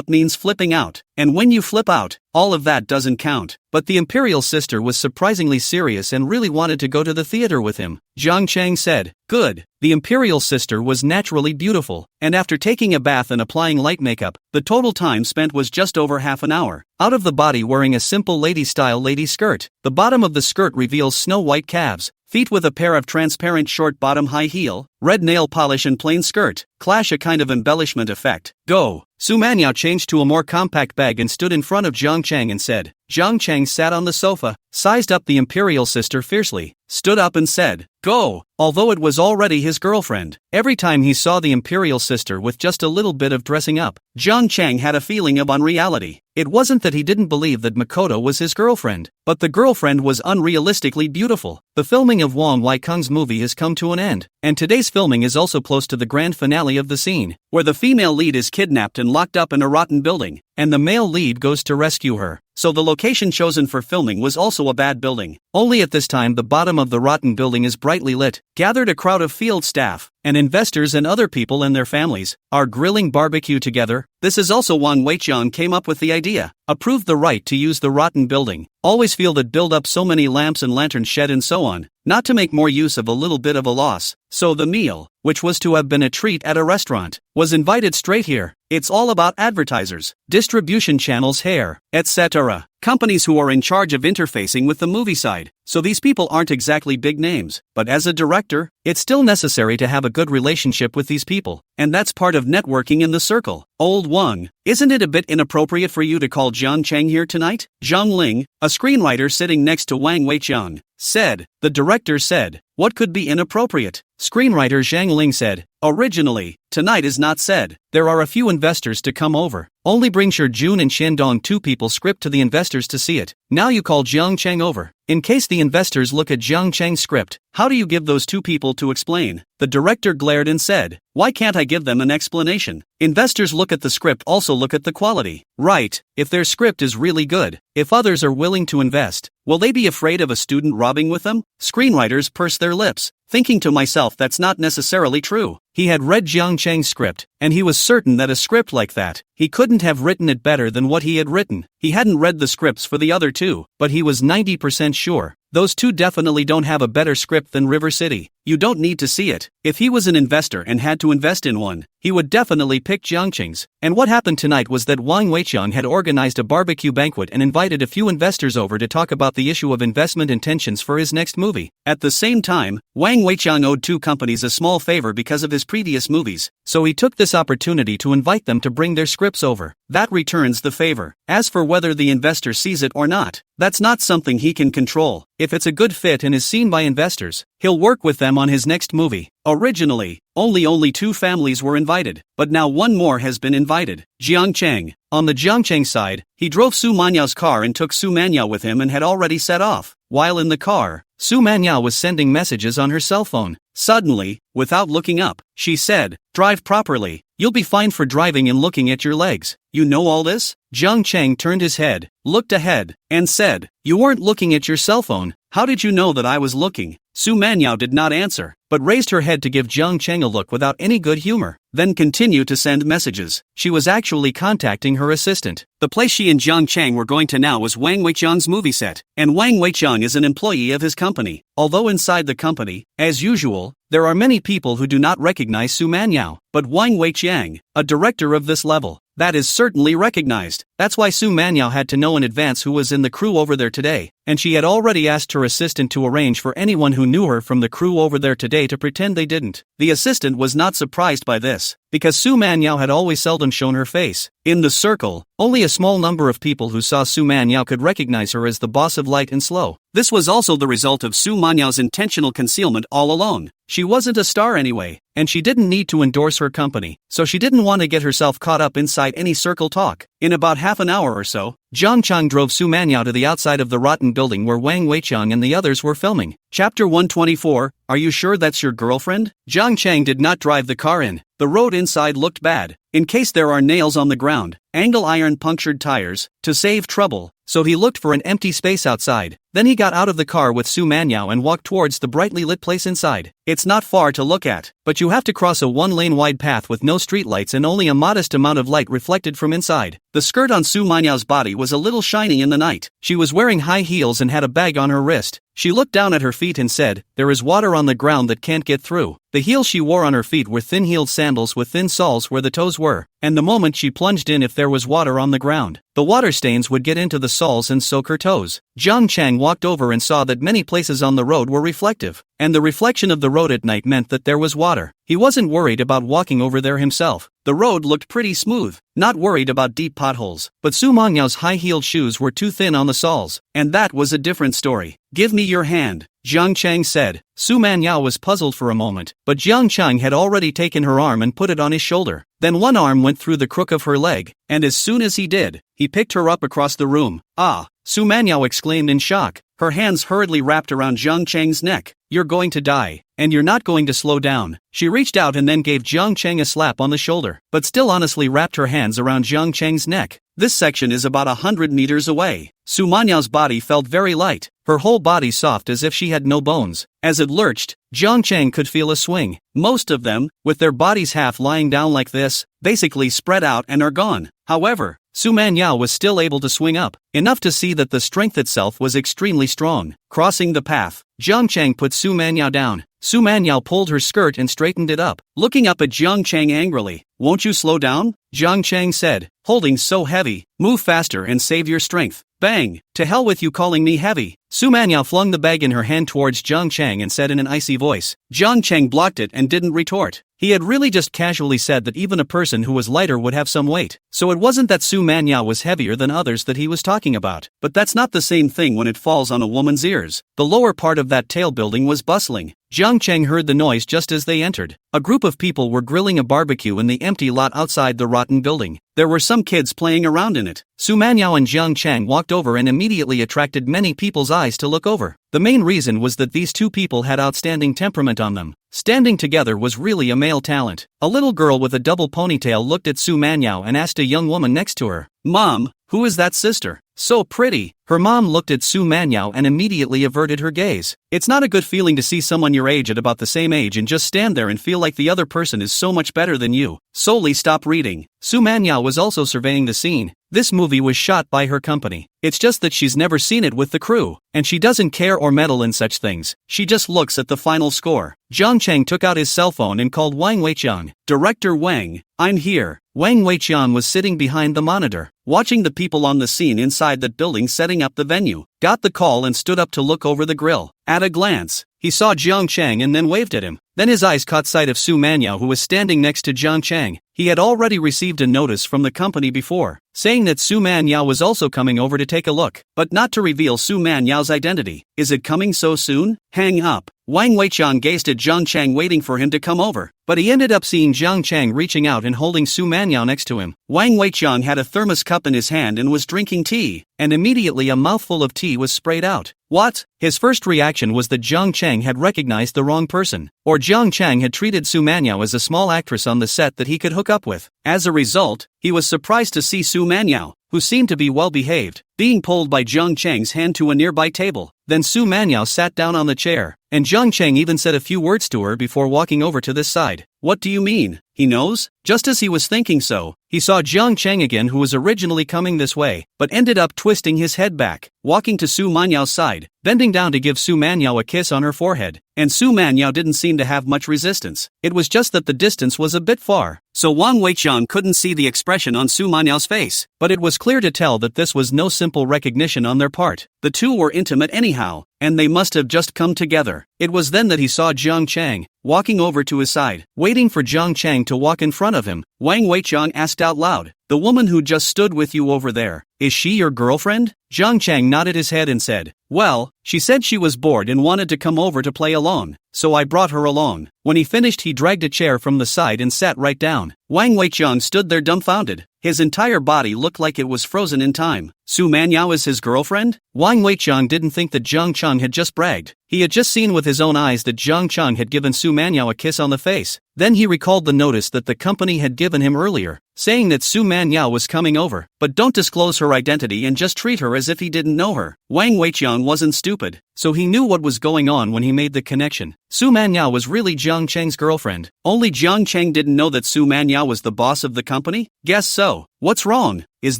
means flipping out. And when you flip out, all of that doesn't count. But the imperial sister was surprisingly serious and really wanted to go to the theater with him. Jiang Chang said, "Good." The imperial sister was naturally beautiful, and after taking a bath and applying light makeup, the total time spent was just over half an hour. Out of the body wearing a simple lady-style lady skirt. The bottom of the skirt reveals snow-white calves, feet with a pair of transparent short-bottom high heel, red nail polish and plain skirt, clash a kind of embellishment effect. Go. Su Manyao changed to a more compact bag and stood in front of Jiang Chang and said. Jiang Chang sat on the sofa, sized up the imperial sister fiercely, stood up and said, "Go." Although it was already his girlfriend, every time he saw the imperial sister with just a little bit of dressing up, Jiang Chang had a feeling of unreality. It wasn't that he didn't believe that Makoto was his girlfriend, but the girlfriend was unrealistically beautiful. The filming of Wang Weikung's movie has come to an end, and today's filming is also close to the grand finale of the scene, where the female lead is kidnapped and locked up in a rotten building, and the male lead goes to rescue her. So the location chosen for filming was also a bad building. Only at this time the bottom of the rotten building is brightly lit. Gathered a crowd of field staff, and investors and other people and their families, are grilling barbecue together. This is also Wang Weiqiang came up with the idea, approved the right to use the rotten building, always feel that build up so many lamps and lanterns shed and so on, not to make more use of a little bit of a loss. So the meal, which was to have been a treat at a restaurant, was invited straight here. It's all about advertisers, distribution channels, hair, etc. Companies who are in charge of interfacing with the movie side. So these people aren't exactly big names, but as a director, it's still necessary to have a good relationship with these people, and that's part of networking in the circle. Old Wang, isn't it a bit inappropriate for you to call Jiang Chang here tonight? Zhang Ling, a screenwriter sitting next to Wang Weiqiang, said. The director said, "What could be inappropriate?" Screenwriter Zhang Ling said, "Originally, tonight is not said. There are a few investors to come over. Only bring Shi Jun and Shandong, two people script to the investors to see it. Now you call Jiang Chang over. In case the investors look at Jiang Chang's script, how do you give those two people to explain?" The director glared and said, "Why can't I give them an explanation? Investors look at the script, also look at the quality. Right, if their script is really good, if others are willing to invest, will they be afraid of a student robbing with them?" Screenwriters purse their lips, thinking to myself that's not necessarily true. He had read Jiang Chang's script, and he was certain that a script like that, he couldn't have written it better than what he had written. He hadn't read the scripts for the other two, but he was 90% sure. Those two definitely don't have a better script than River City. You don't need to see it. If he was an investor and had to invest in one, he would definitely pick Jiang Chang's. And what happened tonight was that Wang Weiqiang had organized a barbecue banquet and invited a few investors over to talk about the issue of investment intentions for his next movie. At the same time, Wang Weiqiang owed two companies a small favor because of his previous movies, so he took this opportunity to invite them to bring their scripts over. That returns the favor. As for whether the investor sees it or not, that's not something he can control. If it's a good fit and is seen by investors, he'll work with them on his next movie. Originally, only two families were invited, but now one more has been invited. Jiang Chang. On the Jiang Chang side, he drove Su Manyao's car and took Su Manyao with him and had already set off. While in the car, Su Manyao was sending messages on her cell phone. Suddenly, without looking up, she said, "Drive properly. You'll be fine for driving and looking at your legs. You know all this?" Jiang Chang turned his head, looked ahead, and said, "You weren't looking at your cell phone. How did you know that I was looking?" Su Manyao did not answer, but raised her head to give Jiang Chang a look without any good humor, then continued to send messages. She was actually contacting her assistant. The place she and Jiang Chang were going to now was Wang Weiqiang's movie set, and Wang Weiqiang is an employee of his company. Although inside the company, as usual, there are many people who do not recognize Su Manyao, but Wang Weiqiang, a director of this level, that is certainly recognized. That's why Su Manyao had to know in advance who was in the crew over there today, and she had already asked her assistant to arrange for anyone who knew her from the crew over there today to pretend they didn't. The assistant was not surprised by this, because Su Manyao had always seldom shown her face. In the circle, only a small number of people who saw Su Manyao could recognize her as the boss of Light and Slow. This was also the result of Su Manyao's intentional concealment all along. She wasn't a star anyway, and she didn't need to endorse her company, so she didn't want to get herself caught up inside any circle talk. In about half an hour or so, Jiang Chang drove Su Manyao to the outside of the rotten building where Wang Weiqiang and the others were filming. Chapter 124, Are you sure that's your girlfriend? Jiang Chang did not drive the car in. The road inside looked bad, in case there are nails on the ground, angle iron punctured tires, to save trouble, so he looked for an empty space outside. Then he got out of the car with Su Manyao and walked towards the brightly lit place inside. It's not far to look at, but you have to cross a one-lane wide path with no streetlights and only a modest amount of light reflected from inside. The skirt on Su Manyao's body was a little shiny in the night. She was wearing high heels and had a bag on her wrist. She looked down at her feet and said, "There is water on the ground that can't get through." The heels she wore on her feet were thin-heeled sandals with thin soles where the toes were, and the moment she plunged in, if there was water on the ground, the water stains would get into the soles and soak her toes. Jiang Chang walked over and saw that many places on the road were reflective, and the reflection of the road at night meant that there was water. He wasn't worried about walking over there himself. The road looked pretty smooth, not worried about deep potholes, but Su Mangyao's high-heeled shoes were too thin on the soles, and that was a different story. "Give me your hand," Jiang Chang said. Su Manyao was puzzled for a moment, but Jiang Chang had already taken her arm and put it on his shoulder. Then one arm went through the crook of her leg, and as soon as he did, he picked her up across the room. "Ah!" Su Manyao exclaimed in shock. Her hands hurriedly wrapped around Jiang Chang's neck. "You're going to die, and you're not going to slow down." She reached out and then gave Jiang Chang a slap on the shoulder, but still honestly wrapped her hands around Jiang Chang's neck. This section is about 100 meters away. Su Manyao's body felt very light, her whole body soft as if she had no bones. As it lurched, Jiang Chang could feel a swing. Most of them, with their bodies half lying down like this, basically spread out and are gone. However, Su Manyao was still able to swing up, enough to see that the strength itself was extremely strong. Crossing the path, Jiang Chang put Su Manyao down. Su Manyao pulled her skirt and straightened it up, looking up at Jiang Chang angrily. "Won't you slow down?" Jiang Chang said. "Holding so heavy, move faster and save your strength." Bang! "To hell with you calling me heavy." Su Manyao flung the bag in her hand towards Jiang Chang and said in an icy voice. Jiang Chang blocked it and didn't retort. He had really just casually said that even a person who was lighter would have some weight. So it wasn't that Su Manyao was heavier than others that he was talking about. But that's not the same thing when it falls on a woman's ears. The lower part of that tail building was bustling. Jiang Chang heard the noise just as they entered. A group of people were grilling a barbecue in the empty lot outside the rotten building. There were some kids playing around in it. Su Manyao and Jiang Chang walked over and immediately attracted many people's eyes to look over. The main reason was that these two people had outstanding temperament on them. Standing together was really a male talent. A little girl with a double ponytail looked at Su Manyao and asked a young woman next to her, "Mom, who is that sister? So pretty." Her mom looked at Su Manyao and immediately averted her gaze. It's not a good feeling to see someone your age at about the same age and just stand there and feel like the other person is so much better than you. Solely stop reading. Su Manyao was also surveying the scene. This movie was shot by her company. It's just that she's never seen it with the crew, and she doesn't care or meddle in such things. She just looks at the final score. Jiang Chang took out his cell phone and called Wang Weiqiang. "Director Wang, I'm here." Wang Weiqiang was sitting behind the monitor, watching the people on the scene inside that building setting up the venue. Got the call and stood up to look over the grill. At a glance, he saw Jiang Chang and then waved at him. Then his eyes caught sight of Su Manyao, who was standing next to Jiang Chang. He had already received a notice from the company before, saying that Su Manyao was also coming over to take a look, but not to reveal Su Manyao's identity. "Is it coming so soon?" "Hang up." Wang Weiqiang gazed at Jiang Chang waiting for him to come over, but he ended up seeing Jiang Chang reaching out and holding Su Manyao next to him. Wang Weiqiang had a thermos cup in his hand and was drinking tea, and immediately a mouthful of tea was sprayed out. What? His first reaction was that Jiang Chang had recognized the wrong person, or Jiang Chang had treated Su Manyao as a small actress on the set that he could hook up with. As a result, he was surprised to see Su Manyao, who seemed to be well behaved, being pulled by Jiang Chang's hand to a nearby table. Then Su Manyao sat down on the chair, and Jiang Chang even said a few words to her before walking over to this side. "What do you mean? He knows?" Just as he was thinking so, he saw Jiang Chang again, who was originally coming this way, but ended up twisting his head back, walking to Su Manyao's side, bending down to give Su Manyao a kiss on her forehead. And Su Manyao didn't seem to have much resistance. It was just that the distance was a bit far, so Wang Weiqiang couldn't see the expression on Su Manyao's face. But it was clear to tell that this was no simple recognition on their part. The two were intimate anyhow, and they must have just come together. It was then that he saw Jiang Chang, walking over to his side. Waiting for Jiang Chang to walk in front of him, Wang Weiqiang asked out loud, "The woman who just stood with you over there, is she your girlfriend?" Jiang Chang nodded his head and said, "Well, she said she was bored and wanted to come over to play alone, so I brought her along." When he finished, he dragged a chair from the side and sat right down. Wang Weiqiang stood there dumbfounded. His entire body looked like it was frozen in time. Su Manyao is his girlfriend? Wang Weiqiang didn't think that Zhang Cheng had just bragged. He had just seen with his own eyes that Zhang Cheng had given Su Manyao a kiss on the face. Then he recalled the notice that the company had given him earlier, saying that Su Manyao was coming over, but don't disclose her identity and just treat her as if he didn't know her. Wang Weiqiang wasn't stupid, so he knew what was going on when he made the connection. Su Manyao was really Zhang Cheng's girlfriend. Only Zhang Cheng didn't know that Su Manyao was the boss of the company? Guess so. What's wrong? Is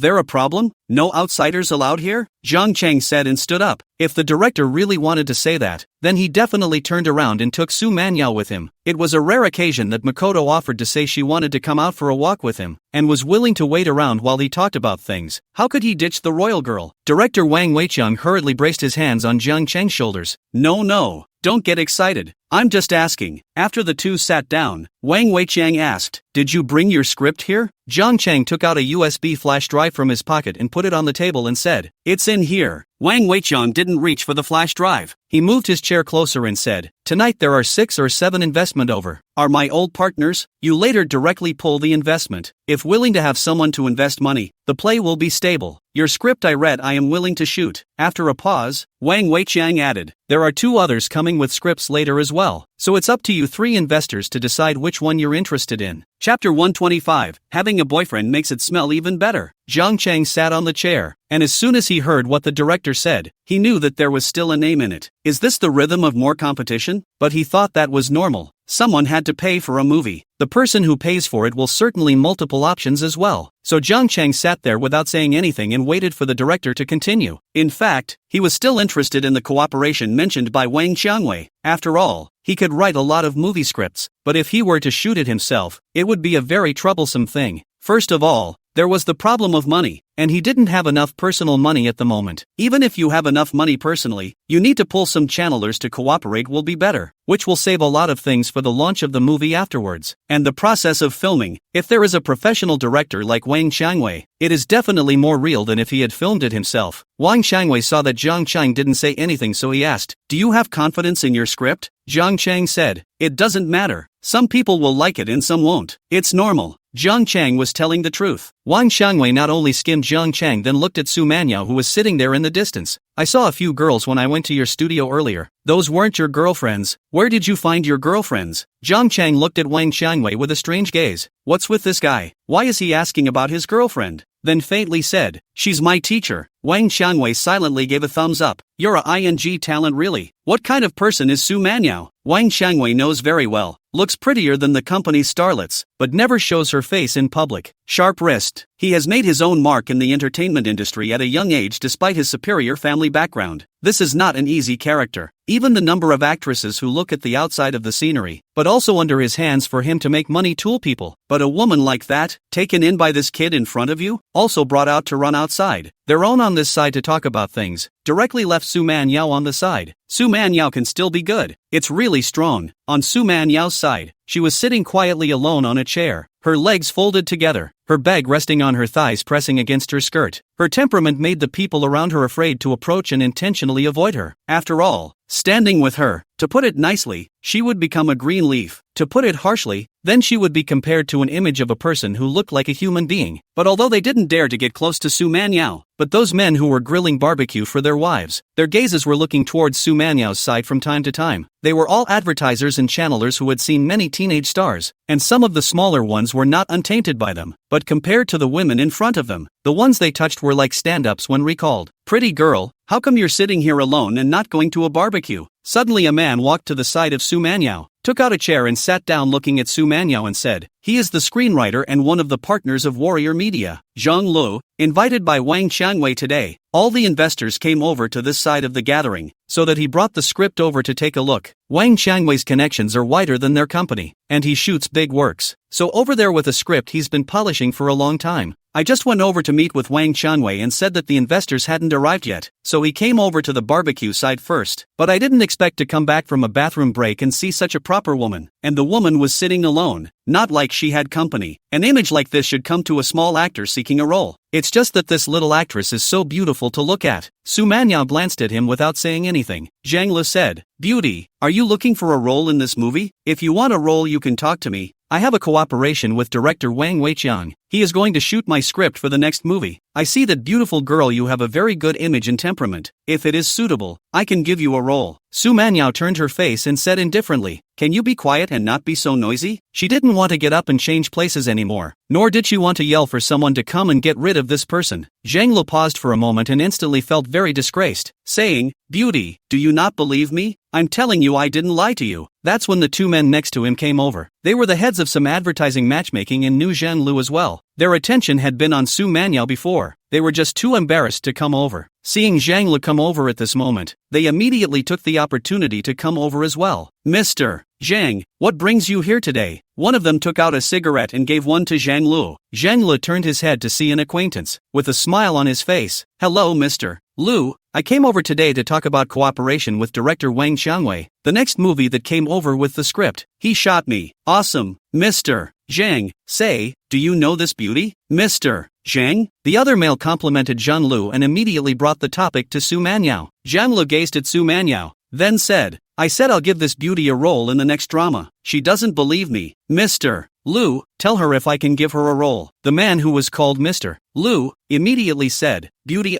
there a problem? No outsiders allowed here? Zhang Cheng said and stood up. If the director really wanted to say that, then he definitely turned around and took Su Manyao with him. It was a rare occasion that Makoto offered to say she wanted to come out for a walk with him, and was willing to wait around while he talked about things. How could he ditch the royal girl? Director Wang Weiqiang hurriedly braced his hands on Zhang Cheng's shoulders. No, don't get excited. I'm just asking. After the two sat down, Wang Weiqiang asked, "Did you bring your script here?" Zhang Cheng took out a USB flash drive from his pocket and put it on the table and said, "It's in here." Wang Weiqiang didn't reach for the flash drive. He moved his chair closer and said, "Tonight there are 6 or 7 investment over. Are my old partners? You later directly pull the investment. If willing to have someone to invest money, the play will be stable. Your script I read I am willing to shoot." After a pause, Wang Weiqiang added, "There are 2 others coming with scripts later as well, so it's up to you 3 investors to decide which one you're interested in." Chapter 125, Having a Boyfriend Makes It Smell Even Better. Zhang Cheng sat on the chair, and as soon as he heard what the director said, he knew that there was still a name in it. Is this the rhythm of more competition? But he thought that was normal. Someone had to pay for a movie. The person who pays for it will certainly multiple options as well. So Zhang Cheng sat there without saying anything and waited for the director to continue. In fact, he was still interested in the cooperation mentioned by Wang Qiangwei. After all, he could write a lot of movie scripts, but if he were to shoot it himself, it would be a very troublesome thing. First of all, there was the problem of money, and he didn't have enough personal money at the moment. Even if you have enough money personally, you need to pull some channelers to cooperate will be better, which will save a lot of things for the launch of the movie afterwards. And the process of filming, if there is a professional director like Wang Qiangwei, it is definitely more real than if he had filmed it himself. Wang Qiangwei saw that Zhang Cheng didn't say anything, so he asked, "Do you have confidence in your script?" Zhang Cheng said, "It doesn't matter. Some people will like it and some won't. It's normal." Zhang Cheng was telling the truth. Wang Qiangwei not only skimmed Zhang Cheng then looked at Su Manyao, who was sitting there in the distance. "I saw a few girls when I went to your studio earlier. Those weren't your girlfriends. Where did you find your girlfriends?" Zhang Cheng looked at Wang Qiangwei with a strange gaze. What's with this guy? Why is he asking about his girlfriend? Then faintly said, "She's my teacher." Wang Qiangwei silently gave a thumbs up. "You're a ing talent really. What kind of person is Su Manyao?" Wang Qiangwei knows very well. Looks prettier than the company's starlets, but never shows her face in public. Sharp wrist. He has made his own mark in the entertainment industry at a young age despite his superior family background. This is not an easy character. Even the number of actresses who look at the outside of the scenery, but also under his hands for him to make money tool people. But a woman like that, taken in by this kid in front of you, also brought out to run outside. Their own on this side to talk about things, directly left Su Manyao on the side. Su Manyao can still be good. It's really strong. On Su Manyao's side, she was sitting quietly alone on a chair, her legs folded together, her bag resting on her thighs pressing against her skirt. Her temperament made the people around her afraid to approach and intentionally avoid her. After all, standing with her, to put it nicely, she would become a green leaf. To put it harshly, then she would be compared to an image of a person who looked like a human being. But although they didn't dare to get close to Su Manyao, but those men who were grilling barbecue for their wives, their gazes were looking towards Su Manyao's side from time to time. They were all advertisers and channelers who had seen many teenage stars, and some of the smaller ones were not untainted by them. But compared to the women in front of them, the ones they touched were like stand-ups when recalled. "Pretty girl, how come you're sitting here alone and not going to a barbecue?" Suddenly a man walked to the side of Su Manyao, took out a chair and sat down looking at Su Manyao and said, "He is the screenwriter and one of the partners of Warrior Media, Zhang Lu, invited by Wang Qiangwei today. All the investors came over to this side of the gathering, so that he brought the script over to take a look. Wang Qiangwei's connections are wider than their company, and he shoots big works. So over there with a script he's been polishing for a long time. I just went over to meet with Wang Qiangwei and said that the investors hadn't arrived yet, so he came over to the barbecue side first. But I didn't expect to come back from a bathroom break and see such a proper woman. And the woman was sitting alone, not like she had company. An image like this should come to a small actor seeking a role. It's just that this little actress is so beautiful to look at." Su Manyao glanced at him without saying anything. Zhang Le said, "Beauty, are you looking for a role in this movie? If you want a role you can talk to me, I have a cooperation with director Wang Weiqiang. He is going to shoot my script for the next movie. I see that beautiful girl, you have a very good image and temperament. If it is suitable, I can give you a role. Su Manyao turned her face and said indifferently, can you be quiet and not be so noisy? She didn't want to get up and change places anymore, nor did she want to yell for someone to come and get rid of this person. Zhang Lu paused for a moment and instantly felt very disgraced, saying, Beauty, do you not believe me? I'm telling you I didn't lie to you. That's when the two men next to him came over. They were the heads of some advertising matchmaking and knew Zhang Lu as well. Their attention had been on Su Manyao before. They were just too embarrassed to come over. Seeing Zhang Lu come over at this moment, they immediately took the opportunity to come over as well. Mr. Zhang, what brings you here today? One of them took out a cigarette and gave one to Zhang Lu. Zhang Lu turned his head to see an acquaintance, with a smile on his face. Hello, Mr. Lu. I came over today to talk about cooperation with director Wang Xiangwei, the next movie that came over with the script. He shot me. Awesome. Mr. Zhang, say, do you know this beauty? Mr. Zhang? The other male complimented Zhang Lu and immediately brought the topic to Su Manyao. Zhang Lu gazed at Su Manyao, then said, I said I'll give this beauty a role in the next drama. She doesn't believe me. Mr. Lu, tell her if I can give her a role. The man who was called Mr. Lu immediately said, Beauty,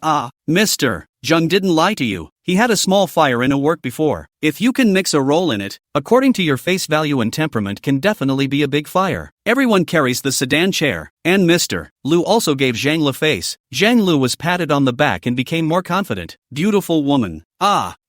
Mr. Zhang didn't lie to you. He had a small fire in a work before. If you can mix a role in it, according to your face value and temperament, can definitely be a big fire. Everyone carries the sedan chair. And Mr. Lu also gave Zhang Lu face. Zhang Lu was patted on the back and became more confident. Beautiful woman.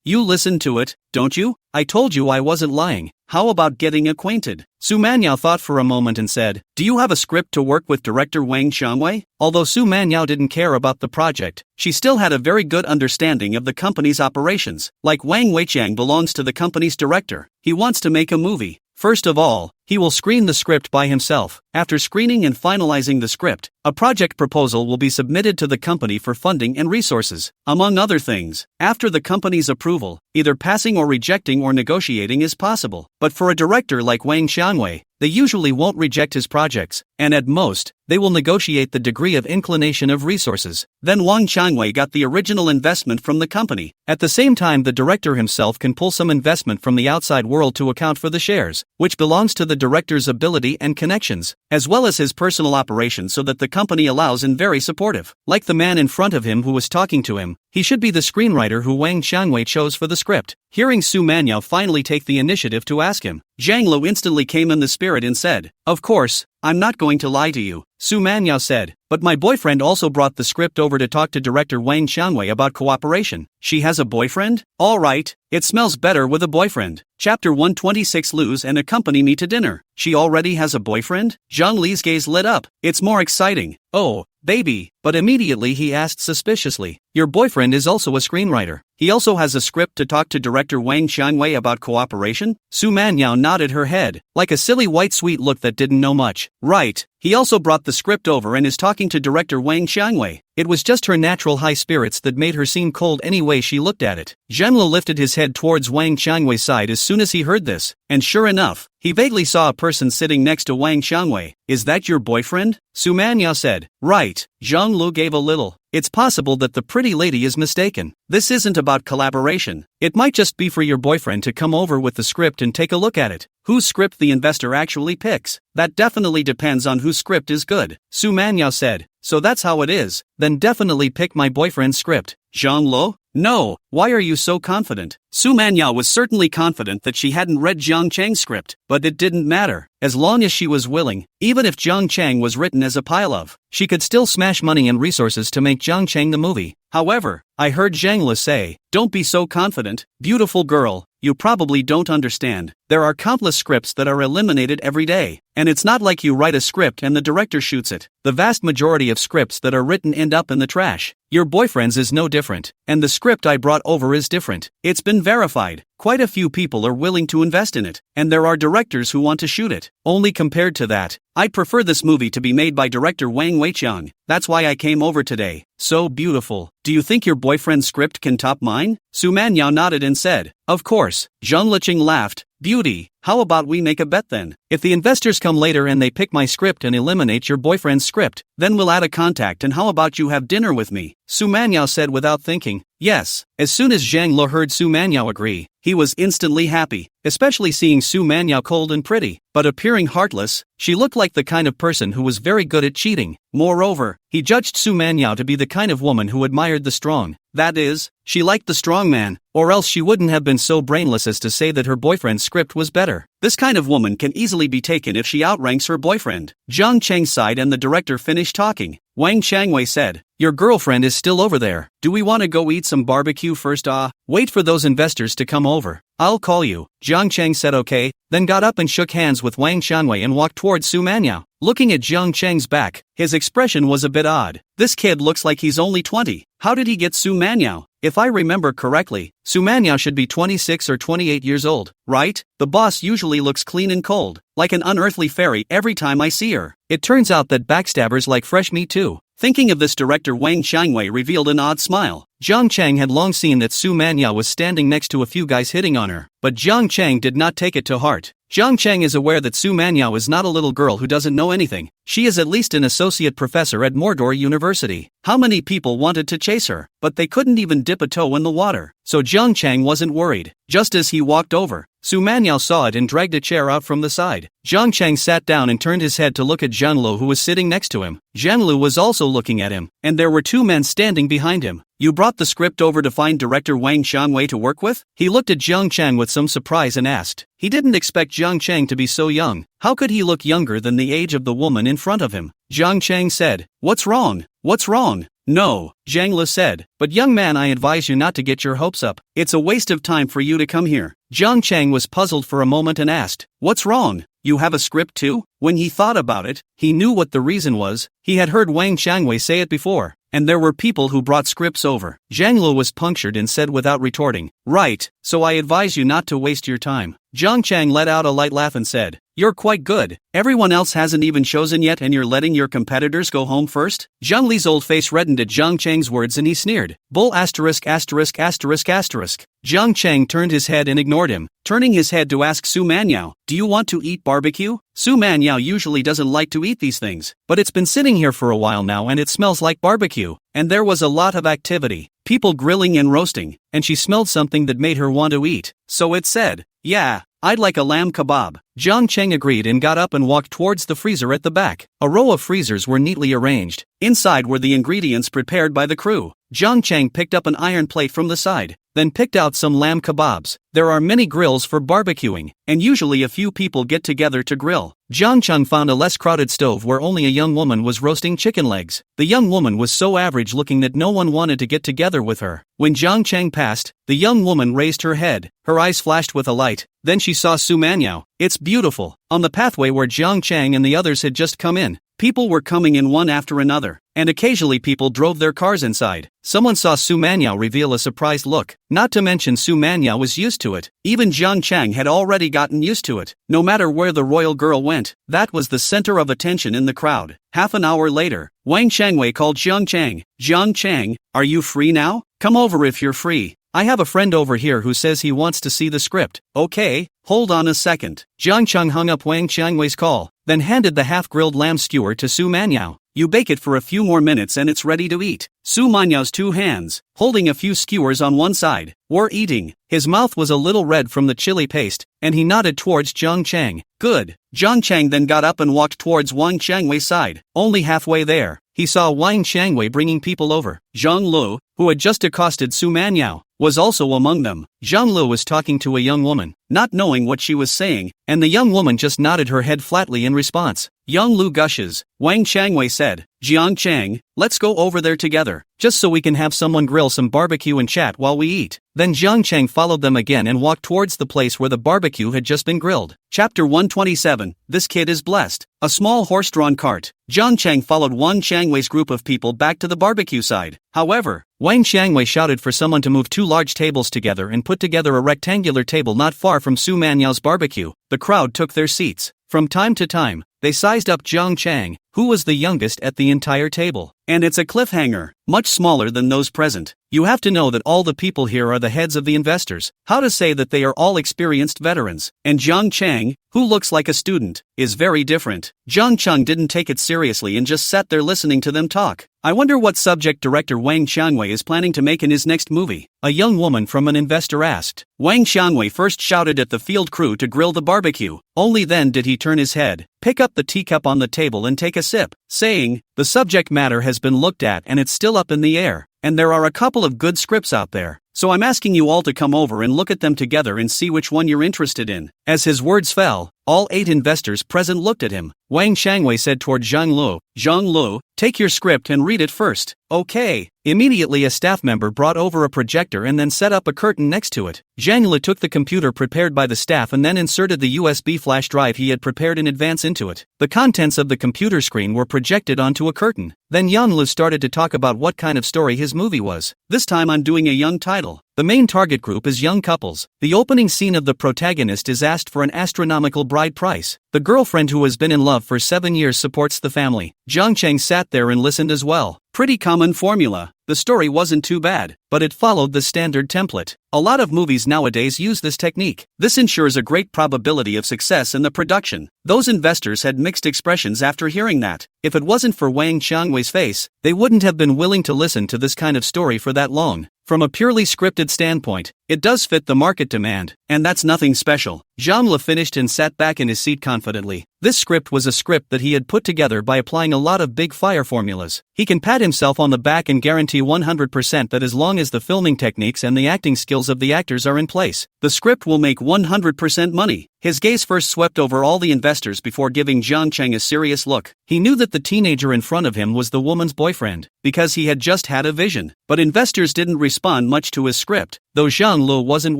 You listened to it, don't you? I told you I wasn't lying. How about getting acquainted? Su Manyao thought for a moment and said, do you have a script to work with director Wang Xiangwei? Although Su Manyao didn't care about the project, she still had a very good understanding of the company's operations. Like Wang Weiqiang belongs to the company's director. He wants to make a movie. First of all, he will screen the script by himself. After screening and finalizing the script, a project proposal will be submitted to the company for funding and resources. Among other things, after the company's approval, either passing or rejecting or negotiating is possible. But for a director like Wang Xiangwei, they usually won't reject his projects, and at most, they will negotiate the degree of inclination of resources. Then Wang Xiangwei got the original investment from the company. At the same time, the director himself can pull some investment from the outside world to account for the shares, which belongs to the director's ability and connections, as well as his personal operations, so that the company allows and very supportive. Like the man in front of him who was talking to him, he should be the screenwriter who Wang Xiangwei chose for the script. Hearing Su Manyao finally take the initiative to ask him, Zhang Lu instantly came in the spirit and said, of course, I'm not going to lie to you. Su Manyao said, but my boyfriend also brought the script over to talk to director Wang Xiangwei about cooperation. She has a boyfriend? Alright, it smells better with a boyfriend. Chapter 126 Lose and accompany me to dinner. She already has a boyfriend? Zhang Li's gaze lit up. It's more exciting. Oh, baby. But immediately he asked suspiciously, your boyfriend is also a screenwriter. He also has a script to talk to director Wang Xiangwei about cooperation? Su Manyao nodded her head, like a silly white sweet look that didn't know much. Right. He also brought the script over and is talking to director Wang Xiangwei. It was just her natural high spirits that made her seem cold any way she looked at it. Zhang Lu lifted his head towards Wang Xiangwei's side as soon as he heard this, and sure enough, he vaguely saw a person sitting next to Wang Xiangwei. Is that your boyfriend? Su Manyao said. Right. Zhang Lu gave a little. It's possible that the pretty lady is mistaken. This isn't about collaboration. It might just be for your boyfriend to come over with the script and take a look at it. Whose script the investor actually picks? That definitely depends on whose script is good. Su Manyao said. So that's how it is. Then definitely pick my boyfriend's script. Zhang Lu? No, why are you so confident? Su Manyao was certainly confident that she hadn't read Jiang Chang's script, but it didn't matter. As long as she was willing, even if Jiang Chang was written as a pile of, she could still smash money and resources to make Jiang Chang the movie. However, I heard Zhang Lu say, don't be so confident, beautiful girl, you probably don't understand. There are countless scripts that are eliminated every day, and it's not like you write a script and the director shoots it. The vast majority of scripts that are written end up in the trash. Your boyfriend's is no different, and the script I brought over is different. It's been verified. Quite a few people are willing to invest in it, and there are directors who want to shoot it. Only compared to that, I'd prefer this movie to be made by director Wang Weiqiang. That's why I came over today. So beautiful. Do you think your boyfriend's script can top mine? Su Manyao nodded and said, of course. Zhang Liqing laughed. Beauty, how about we make a bet then? If the investors come later and they pick my script and eliminate your boyfriend's script, then we'll add a contact, and how about you have dinner with me? Su Manyao said without thinking. Yes. As soon as Zhang Lu heard Su Manyao agree, he was instantly happy. especially seeing Su Manyao cold and pretty, but appearing heartless. She looked like the kind of person who was very good at cheating. Moreover, he judged Su Manyao to be the kind of woman who admired the strong. That is, she liked the strong man, or else she wouldn't have been so brainless as to say that her boyfriend's script was better. This kind of woman can easily be taken if she outranks her boyfriend. Jiang Cheng sighed and the director finished talking. Wang Changwei said, "Your girlfriend is still over there. Do we want to go eat some barbecue first? Wait for those investors to come over. I'll call you." Jiang Cheng said okay, then got up and shook hands with Wang Changwei and walked towards Su Manyao. Looking at Jiang Cheng's back, his expression was a bit odd. This kid looks like he's only 20. How did he get Su Manyao? If I remember correctly, Su Manyao should be 26 or 28 years old, right? The boss usually looks clean and cold, like an unearthly fairy every time I see her. It turns out that backstabbers like fresh meat too. Thinking of this, director Wang Changwei revealed an odd smile. Jiang Cheng had long seen that Su Manyao was standing next to a few guys hitting on her, but Jiang Cheng did not take it to heart. Jiang Cheng is aware that Su Manyao is not a little girl who doesn't know anything. She is at least an associate professor at Mordor University. How many people wanted to chase her, but they couldn't even dip a toe in the water. So Jiang Cheng wasn't worried. Just as he walked over, Su Manyao saw it and dragged a chair out from the side. Jiang Cheng sat down and turned his head to look at Zhang who was sitting next to him. Zhang was also looking at him, and there were two men standing behind him. "You brought the script over to find director Wang Changwei to work with?" He looked at Jiang Cheng with some surprise and asked. He didn't expect Jiang Cheng to be so young. How could he look younger than the age of the woman in front of him? Jiang Cheng said, "What's wrong? What's wrong?" "No," Zhang Lu said, "but young man, I advise you not to get your hopes up. It's a waste of time for you to come here." Jiang Cheng was puzzled for a moment and asked, "What's wrong? You have a script too?" When he thought about it, he knew what the reason was. He had heard Wang Changwei say it before, and there were people who brought scripts over. Zhang Lu was punctured and said without retorting, "Right, so I advise you not to waste your time." Jiang Cheng let out a light laugh and said, "You're quite good. Everyone else hasn't even chosen yet and you're letting your competitors go home first?" Zhang Li's old face reddened at Jiang Cheng's words and he sneered. Bull asterisk asterisk asterisk asterisk. Jiang Cheng turned his head and ignored him, turning his head to ask Su Manyao, "Do you want to eat barbecue?" Su Manyao usually doesn't like to eat these things, but it's been sitting here for a while now and it smells like barbecue, and there was a lot of activity, people grilling and roasting, and she smelled something that made her want to eat. So it said, "Yeah, I'd like a lamb kebab." Jiang Cheng agreed and got up and walked towards the freezer at the back. A row of freezers were neatly arranged. Inside were the ingredients prepared by the crew. Jiang Cheng picked up an iron plate from the side, then picked out some lamb kebabs. There are many grills for barbecuing, and usually a few people get together to grill. Jiang Cheng found a less crowded stove where only a young woman was roasting chicken legs. The young woman was so average looking that no one wanted to get together with her. When Jiang Cheng passed, the young woman raised her head. Her eyes flashed with a light. Then she saw Su Manyao. "It's beautiful." On the pathway where Jiang Cheng and the others had just come in, people were coming in one after another, and occasionally people drove their cars inside. Someone saw Su Manyao reveal a surprised look. Not to mention Su Manyao was used to it. Even Jiang Cheng had already gotten used to it. No matter where the royal girl went, that was the center of attention in the crowd. Half an hour later, Wang Changwei called Jiang Cheng. "Jiang Cheng, are you free now? Come over if you're free. I have a friend over here who says he wants to see the script." "Okay, hold on a second." Jiang Cheng hung up Wang Changwei's call, then handed the half-grilled lamb skewer to Su Manyao. "You bake it for a few more minutes and it's ready to eat." Su Manyao's two hands, holding a few skewers on one side, were eating. His mouth was a little red from the chili paste, and he nodded towards Jiang Cheng. "Good." Jiang Cheng then got up and walked towards Wang Changwei's side. Only halfway there, he saw Wang Changwei bringing people over. Zhang Lu, who had just accosted Su Manyao, was also among them. Zhang Lu was talking to a young woman, not knowing what she was saying, and the young woman just nodded her head flatly in response. Young Lu gushes. Wang Changwei said, "Jiang Cheng, let's go over there together, just so we can have someone grill some barbecue and chat while we eat." Then Jiang Cheng followed them again and walked towards the place where the barbecue had just been grilled. Chapter 127, This Kid is Blessed. A small horse-drawn cart. Jiang Cheng followed Wang Changwei's group of people back to the barbecue side. However, Wang Changwei shouted for someone to move two large tables together and put together a rectangular table not far from Su Manyao's barbecue. The crowd took their seats. From time to time, They sized up Jiang Chang, who was the youngest at the entire table. And it's a cliffhanger, much smaller than those present. You have to know that all the people here are the heads of the investors. How to say that they are all experienced veterans. And Jiang Chang, who looks like a student, is very different. Jiang Chang didn't take it seriously and just sat there listening to them talk. I wonder what subject director Wang Xiangwei is planning to make in his next movie, a young woman from an investor asked. Wang Xiangwei first shouted at the field crew to grill the barbecue. Only then did he turn his head, pick up the teacup on the table and take a sip, saying, "The subject matter has been looked at and it's still up in the air, and there are a couple of good scripts out there. So I'm asking you all to come over and look at them together and see which one you're interested in." As his words fell, all 8 investors present looked at him. Wang Xiangwei said toward Zhang Lu, "Take your script and read it first." "Okay." Immediately a staff member brought over a projector and then set up a curtain next to it. Zhang Lu took the computer prepared by the staff and then inserted the USB flash drive he had prepared in advance into it. The contents of the computer screen were projected onto a curtain. Then Yang Lu started to talk about what kind of story his movie was. "This time I'm doing a young title. The main target group is young couples. The opening scene of the protagonist is asked for an astronomical bride price. The girlfriend who has been in love for 7 years supports the family." Jiang Cheng sat there and listened as well. Pretty common formula. The story wasn't too bad, but it followed the standard template. A lot of movies nowadays use this technique. This ensures a great probability of success in the production. Those investors had mixed expressions after hearing that. If it wasn't for Wang Xiangwei's face, they wouldn't have been willing to listen to this kind of story for that long. From a purely scripted standpoint, it does fit the market demand, and that's nothing special. Zhang Le finished and sat back in his seat confidently. This script was a script that he had put together by applying a lot of big fire formulas. He can pat himself on the back and guarantee 100% that as long as the filming techniques and the acting skills of the actors are in place, the script will make 100% money. His gaze first swept over all the investors before giving Jiang Cheng a serious look. He knew that the teenager in front of him was the woman's boyfriend, because he had just had a vision. But investors didn't respond much to his script, though Zhang Lu wasn't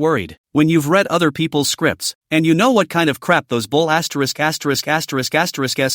worried. When you've read other people's scripts, and you know what kind of crap those bull ******s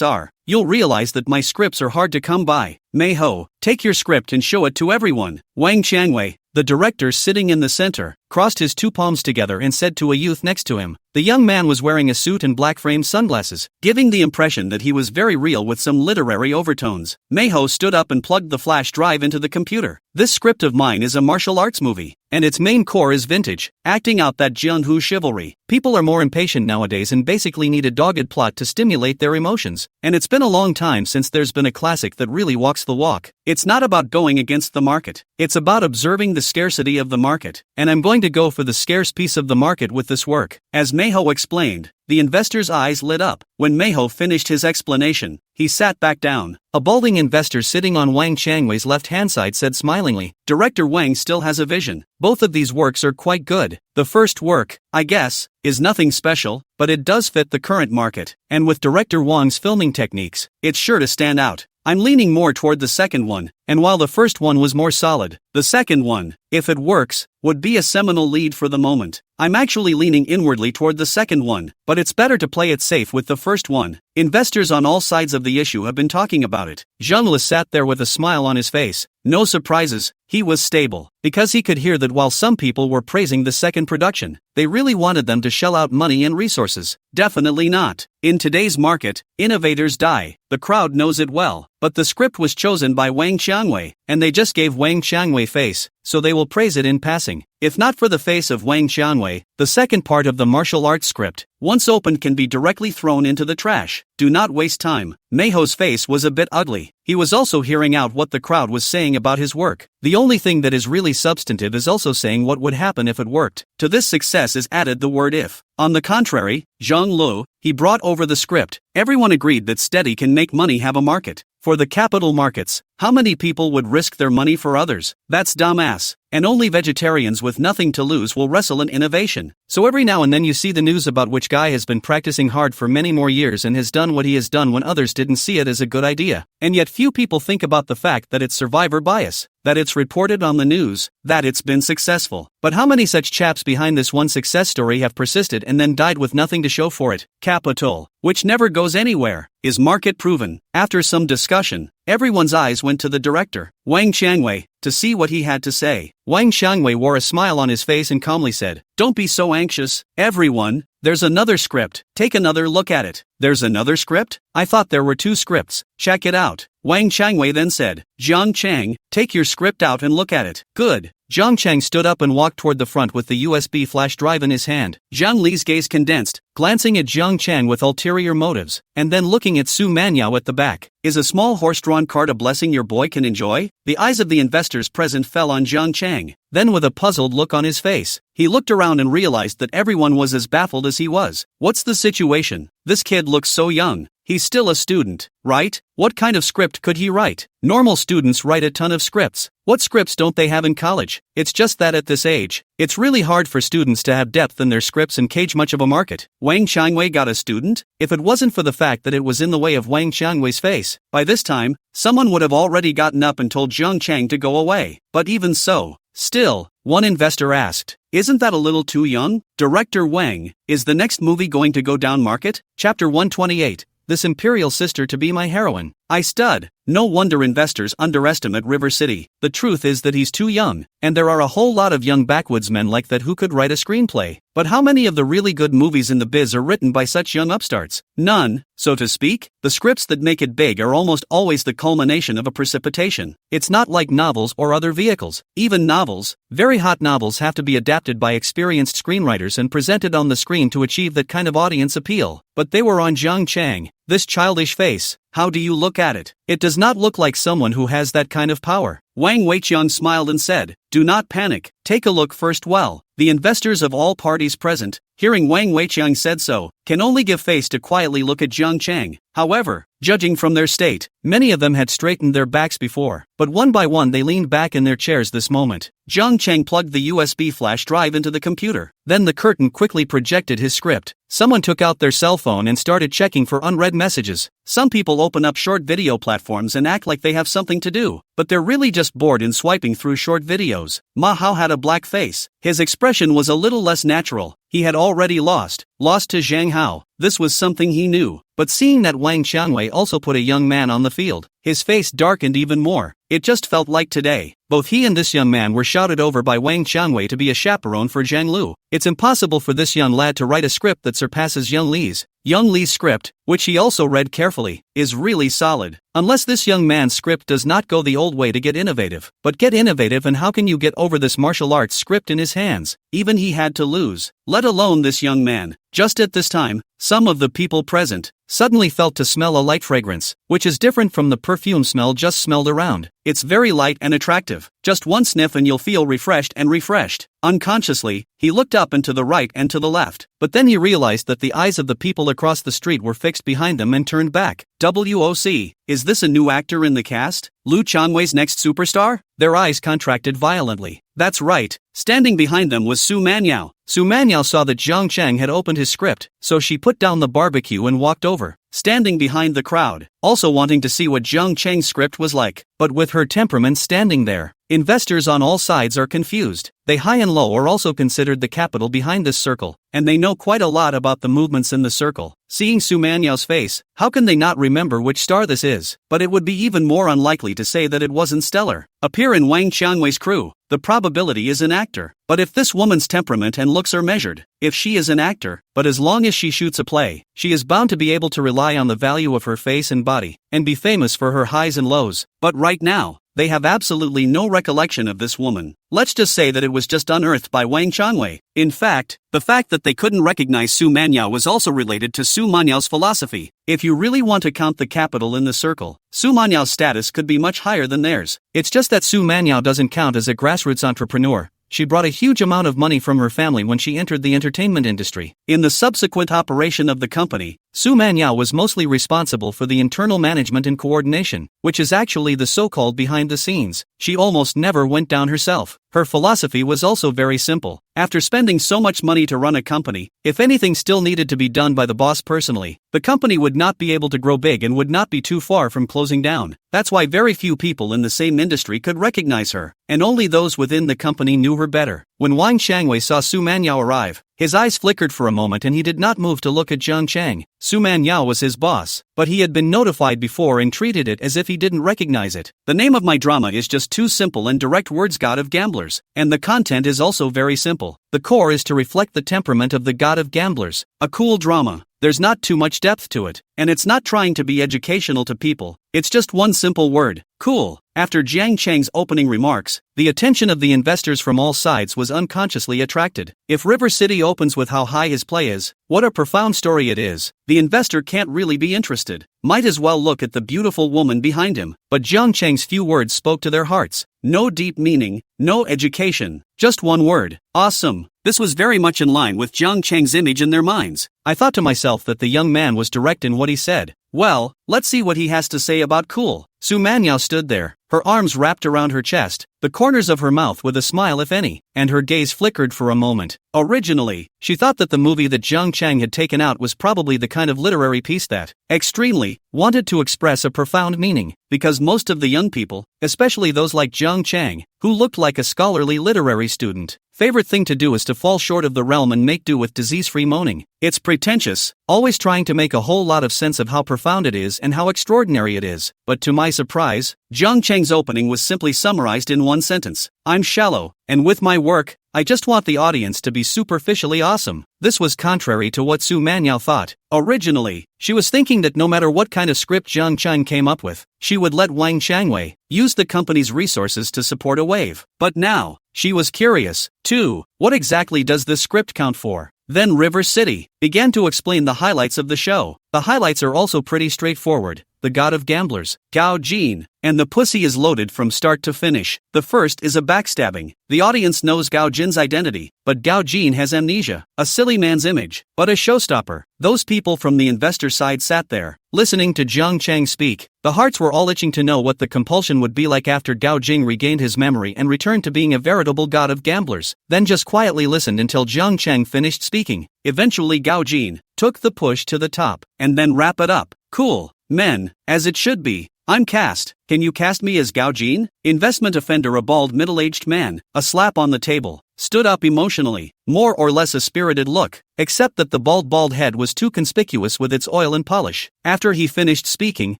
are, you'll realize that my scripts are hard to come by. Mei Ho, take your script and show it to everyone. Wang Xiangwei, the director sitting in the center, crossed his 2 palms together and said to a youth next to him. The young man was wearing a suit and black-framed sunglasses, giving the impression that he was very real with some literary overtones. Mei Ho stood up and plugged the flash drive into the computer. This script of mine is a martial arts movie, and its main core is vintage, acting out that Jianhu chivalry. People are more impatient nowadays and basically need a dogged plot to stimulate their emotions, and it's been a long time since there's been a classic that really walks the walk. It's not about going against the market, it's about observing the scarcity of the market, and I'm going to go for the scarce piece of the market with this work. As Mei Ho explained, the investor's eyes lit up. When Mei Ho finished his explanation, he sat back down. A balding investor sitting on Wang Xiangwei's left-hand side said smilingly, "Director Wang still has a vision. Both of these works are quite good. The first work, I guess, is nothing special, but it does fit the current market, and with Director Wang's filming techniques, it's sure to stand out. I'm leaning more toward the second one, and while the first one was more solid, the second one, if it works, would be a seminal lead for the moment. I'm actually leaning inwardly toward the second one, but it's better to play it safe with the first one." Investors on all sides of the issue have been talking about it. Zhang Le sat there with a smile on his face. No surprises, he was stable, because he could hear that while some people were praising the second production, they really wanted them to shell out money and resources. Definitely not. In today's market, innovators die. The crowd knows it well, but the script was chosen by Wang Xiangwei, and they just gave Wang Xiangwei face, so they will praise it in passing. If not for the face of Wang Xiangwei, the second part of the martial arts script, once opened, can be directly thrown into the trash. Do not waste time. Mei Ho's face was a bit ugly. He was also hearing out what the crowd was saying about his work. The only thing that is really substantive is also saying what would happen if it worked. To this success is added the word if. On the contrary, Zhang Lu, he brought over the script. Everyone agreed that steady can make money have a market. For the capital markets, how many people would risk their money for others? That's dumbass. And only vegetarians with nothing to lose will wrestle in innovation. So every now and then you see the news about which guy has been practicing hard for many more years and has done what he has done when others didn't see it as a good idea. And yet few people think about the fact that it's survivor bias, that it's reported on the news, that it's been successful. But how many such chaps behind this one success story have persisted and then died with nothing to show for it? Capital, which never goes anywhere, is market proven. After some discussion, Everyone's eyes went to the director, Wang Qiangwei, to see what he had to say. Wang Qiangwei wore a smile on his face and calmly said, "Don't be so anxious, everyone. There's another script. Take another look at it." "There's another script? I thought there were 2 scripts. Check it out." Wang Qiangwei then said, "Jiang Chang, take your script out and look at it." "Good." Jiang Chang stood up and walked toward the front with the USB flash drive in his hand. Jiang Li's gaze condensed, glancing at Jiang Chang with ulterior motives, and then looking at Su Manyao at the back. "Is a small horse-drawn cart a blessing your boy can enjoy?" The eyes of the investors present fell on Jiang Chang. Then with a puzzled look on his face, he looked around and realized that everyone was as baffled as he was. "What's the situation? This kid looks so young. He's still a student, right? What kind of script could he write? Normal students write a ton of scripts. What scripts don't they have in college? It's just that at this age, it's really hard for students to have depth in their scripts and cage much of a market." Wang Qiangwei got a student? If it wasn't for the fact that it was in the way of Wang Qiangwei's face, by this time, someone would have already gotten up and told Jiang Chang to go away. But even so, still, one investor asked, "Isn't that a little too young? Director Wang, is the next movie going to go down market?" Chapter 128. This imperial sister to be my heroine. I stud. No wonder investors underestimate River City. The truth is that he's too young, and there are a whole lot of young backwoodsmen like that who could write a screenplay. But how many of the really good movies in the biz are written by such young upstarts? None, so to speak. The scripts that make it big are almost always the culmination of a precipitation. It's not like novels or other vehicles. Even novels, very hot novels, have to be adapted by experienced screenwriters and presented on the screen to achieve that kind of audience appeal. But they were on Jiang Chang. This childish face, how do you look at it? It does not look like someone who has that kind of power. Wang Weiqiang smiled and said, "Do not panic, take a look first." Well, the investors of all parties present, hearing Wang Weiqiang said so, can only give face to quietly look at Jiang Chang. However, judging from their state, many of them had straightened their backs before, but one by one they leaned back in their chairs this moment. Jiang Chang plugged the USB flash drive into the computer. Then the curtain quickly projected his script. Someone took out their cell phone and started checking for unread messages. Some people open up short video platforms and act like they have something to do, but they're really just bored in swiping through short videos. Ma Hao had a black face. His expression was a little less natural. He had already lost to Zhang Hao. This was something he knew. But seeing that Wang Qiangwei also put a young man on the field, his face darkened even more. It just felt like today, both he and this young man were shouted over by Wang Qiangwei to be a chaperone for Zhang Lu. It's impossible for this young lad to write a script that surpasses Young Li's. Young Li's script, which he also read carefully, is really solid. Unless this young man's script does not go the old way to get innovative. But get innovative, and how can you get over this martial arts script in his hands? Even he had to lose, let alone this young man. Just at this time, some of the people present suddenly felt to smell a light fragrance, which is different from the perfume smell just smelled around. It's very light and attractive. Just one sniff and you'll feel refreshed and refreshed. Unconsciously, he looked up and to the right and to the left, but then he realized that the eyes of the people across the street were fixed behind them and turned back. WOC, is this a new actor in the cast? Lu Changwei's next superstar? Their eyes contracted violently. That's right, standing behind them was Su Manyao. Su Manyao saw that Jiang Chang had opened his script, so she put down the barbecue and walked over, standing behind the crowd, also wanting to see what Jiang Chang's script was like. But with her temperament standing there, investors on all sides are confused. They high and low are also considered the capital behind this circle, and they know quite a lot about the movements in the circle. Seeing Su Manyao's face, how can they not remember which star this is? But it would be even more unlikely to say that it wasn't stellar. Appear in Wang Qiangwei's crew. The probability is an actor. But if this woman's temperament and looks are measured, if she is an actor, but as long as she shoots a play, she is bound to be able to rely on the value of her face and body, and be famous for her highs and lows. But right now, they have absolutely no recollection of this woman. Let's just say that it was just unearthed by Wang Qiangwei. In fact, the fact that they couldn't recognize Su Manyao was also related to Su Manyao's philosophy. If you really want to count the capital in the circle, Su Manyao's status could be much higher than theirs. It's just that Su Manyao doesn't count as a grassroots entrepreneur. She brought a huge amount of money from her family when she entered the entertainment industry. In the subsequent operation of the company, Su Manyao was mostly responsible for the internal management and coordination, which is actually the so-called behind the scenes. She almost never went down herself. Her philosophy was also very simple. After spending so much money to run a company, if anything still needed to be done by the boss personally, the company would not be able to grow big and would not be too far from closing down. That's why very few people in the same industry could recognize her, and only those within the company knew her better. When Wang Qiangwei saw Su Manyao arrive, His eyes flickered for a moment and he did not move to look at Jiang Chang. Su Manyao was his boss, but he had been notified before and treated it as if he didn't recognize it. The name of my drama is just two simple and direct words: God of Gamblers, and the content is also very simple. The core is to reflect the temperament of the God of Gamblers. A cool drama. There's not too much depth to it, and it's not trying to be educational to people. It's just one simple word: cool. After Jiang Chang's opening remarks, the attention of the investors from all sides was unconsciously attracted. If River City opens with how high his play is, what a profound story it is, the investor can't really be interested. Might as well look at the beautiful woman behind him. But Jiang Chang's few words spoke to their hearts. No deep meaning, no education, just one word: awesome. This was very much in line with Jiang Chang's image in their minds. I thought to myself that the young man was direct in what he said. Well, let's see what he has to say about cool. Su Manyao stood there, her arms wrapped around her chest, the corners of her mouth with a smile if any, and her gaze flickered for a moment. Originally, she thought that the movie that Jiang Chang had taken out was probably the kind of literary piece that, extremely, wanted to express a profound meaning, because most of the young people, especially those like Jiang Chang, who looked like a scholarly literary student, favorite thing to do is to fall short of the realm and make do with disease-free moaning. It's pretentious, always trying to make a whole lot of sense of how profound it is and how extraordinary it is. But to my surprise, Jiang Chang's opening was simply summarized in one sentence: I'm shallow, and with my work, I just want the audience to be superficially awesome. This was contrary to what Su Manyao thought. Originally, she was thinking that no matter what kind of script Jiang Chang came up with, she would let Wang Xiangwei use the company's resources to support a wave. But now, she was curious, too. What exactly does this script count for? Then River City began to explain the highlights of the show. The highlights are also pretty straightforward. The God of Gamblers, Gao Jin, and the pussy is loaded from start to finish. The first is a backstabbing. The audience knows Gao Jin's identity, but Gao Jin has amnesia, a silly man's image, but a showstopper. Those people from the investor side sat there, listening to Jiang Chang speak. The hearts were all itching to know what the compulsion would be like after Gao Jing regained his memory and returned to being a veritable God of Gamblers. Then just quietly listened until Jiang Chang finished speaking. Eventually Gao Jin took the push to the top, and then wrap it up. Cool. Men, as it should be. I'm cast. Can you cast me as Gao Jin? Investment offender, a bald middle-aged man, a slap on the table, stood up emotionally, more or less a spirited look, except that the bald head was too conspicuous with its oil and polish. After he finished speaking,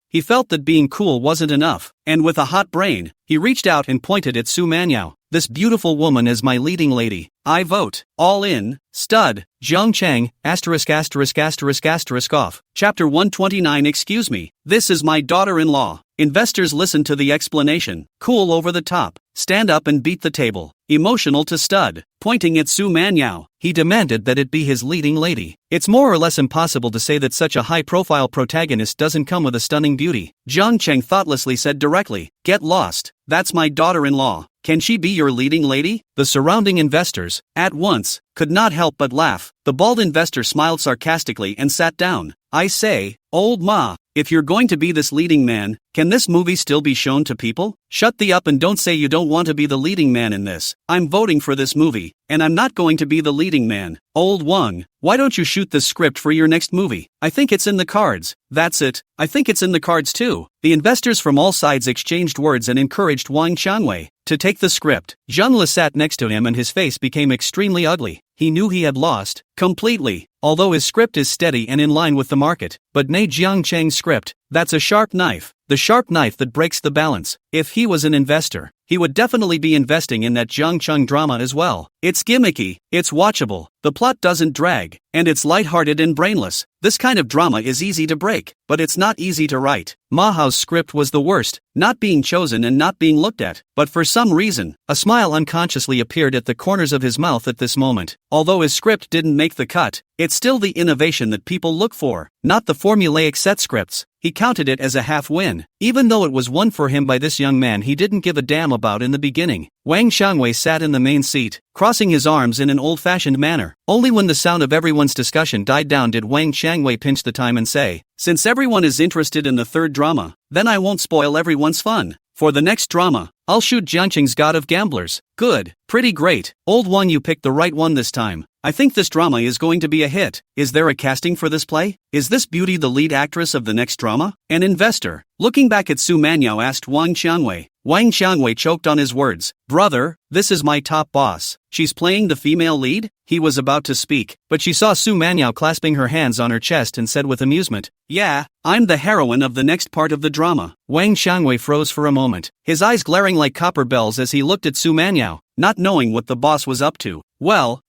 he felt that being cool wasn't enough, and with a hot brain, he reached out and pointed at Su Manyao. This beautiful woman is my leading lady. I vote. All in. Stud. Jiang Chang, ***** off. Chapter 129. Excuse me. This is my daughter-in-law. Investors listen to the explanation. Cool over the top. Stand up and beat the table. Emotional to stud. Pointing at Su Manyao, he demanded that it be his leading lady. It's more or less impossible to say that such a high-profile protagonist doesn't come with a stunning beauty. Jiang Chang thoughtlessly said directly, get lost. That's my daughter-in-law. Can she be your leading lady? The surrounding investors, at once, could not help but laugh. The bald investor smiled sarcastically and sat down. I say, old ma, if you're going to be this leading man, can this movie still be shown to people? Shut the up and don't say you don't want to be the leading man in this. I'm voting for this movie, and I'm not going to be the leading man. Old Wang, why don't you shoot the script for your next movie? I think it's in the cards. That's it. I think it's in the cards too. The investors from all sides exchanged words and encouraged Wang Xiangwei to take the script. Zhang Le sat next to him and his face became extremely ugly. He knew he had lost, completely, although his script is steady and in line with the market. But nay, Jiang Chang's script, that's a sharp knife. The sharp knife that breaks the balance. If he was an investor, he would definitely be investing in that Jiang Chang drama as well. It's gimmicky, it's watchable, the plot doesn't drag, and it's lighthearted and brainless. This kind of drama is easy to break, but it's not easy to write. Mahao's script was the worst, not being chosen and not being looked at, but for some reason, a smile unconsciously appeared at the corners of his mouth at this moment. Although his script didn't make the cut, it's still the innovation that people look for, not the formulaic set scripts. He counted it as a half win, even though it was won for him by this young man he didn't give a damn about in the beginning. Wang Xiangwei sat in the main seat, crossing his arms in an old-fashioned manner. Only when the sound of everyone's discussion died down did Wang Xiangwei pinch the time and say, since everyone is interested in the third drama, then I won't spoil everyone's fun. For the next drama, I'll shoot Jiang Chang's God of Gamblers. Good. Pretty great. Old Wang, you picked the right one this time. I think this drama is going to be a hit. Is there a casting for this play? Is this beauty the lead actress of the next drama? An investor, looking back at Su Manyao, asked Wang Xiangwei. Wang Xiangwei choked on his words. Brother, this is my top boss. She's playing the female lead? He was about to speak, but she saw Su Manyao clasping her hands on her chest and said with amusement, yeah, I'm the heroine of the next part of the drama. Wang Xiangwei froze for a moment, his eyes glaring like copper bells as he looked at Su Manyao, not knowing what the boss was up to. Well,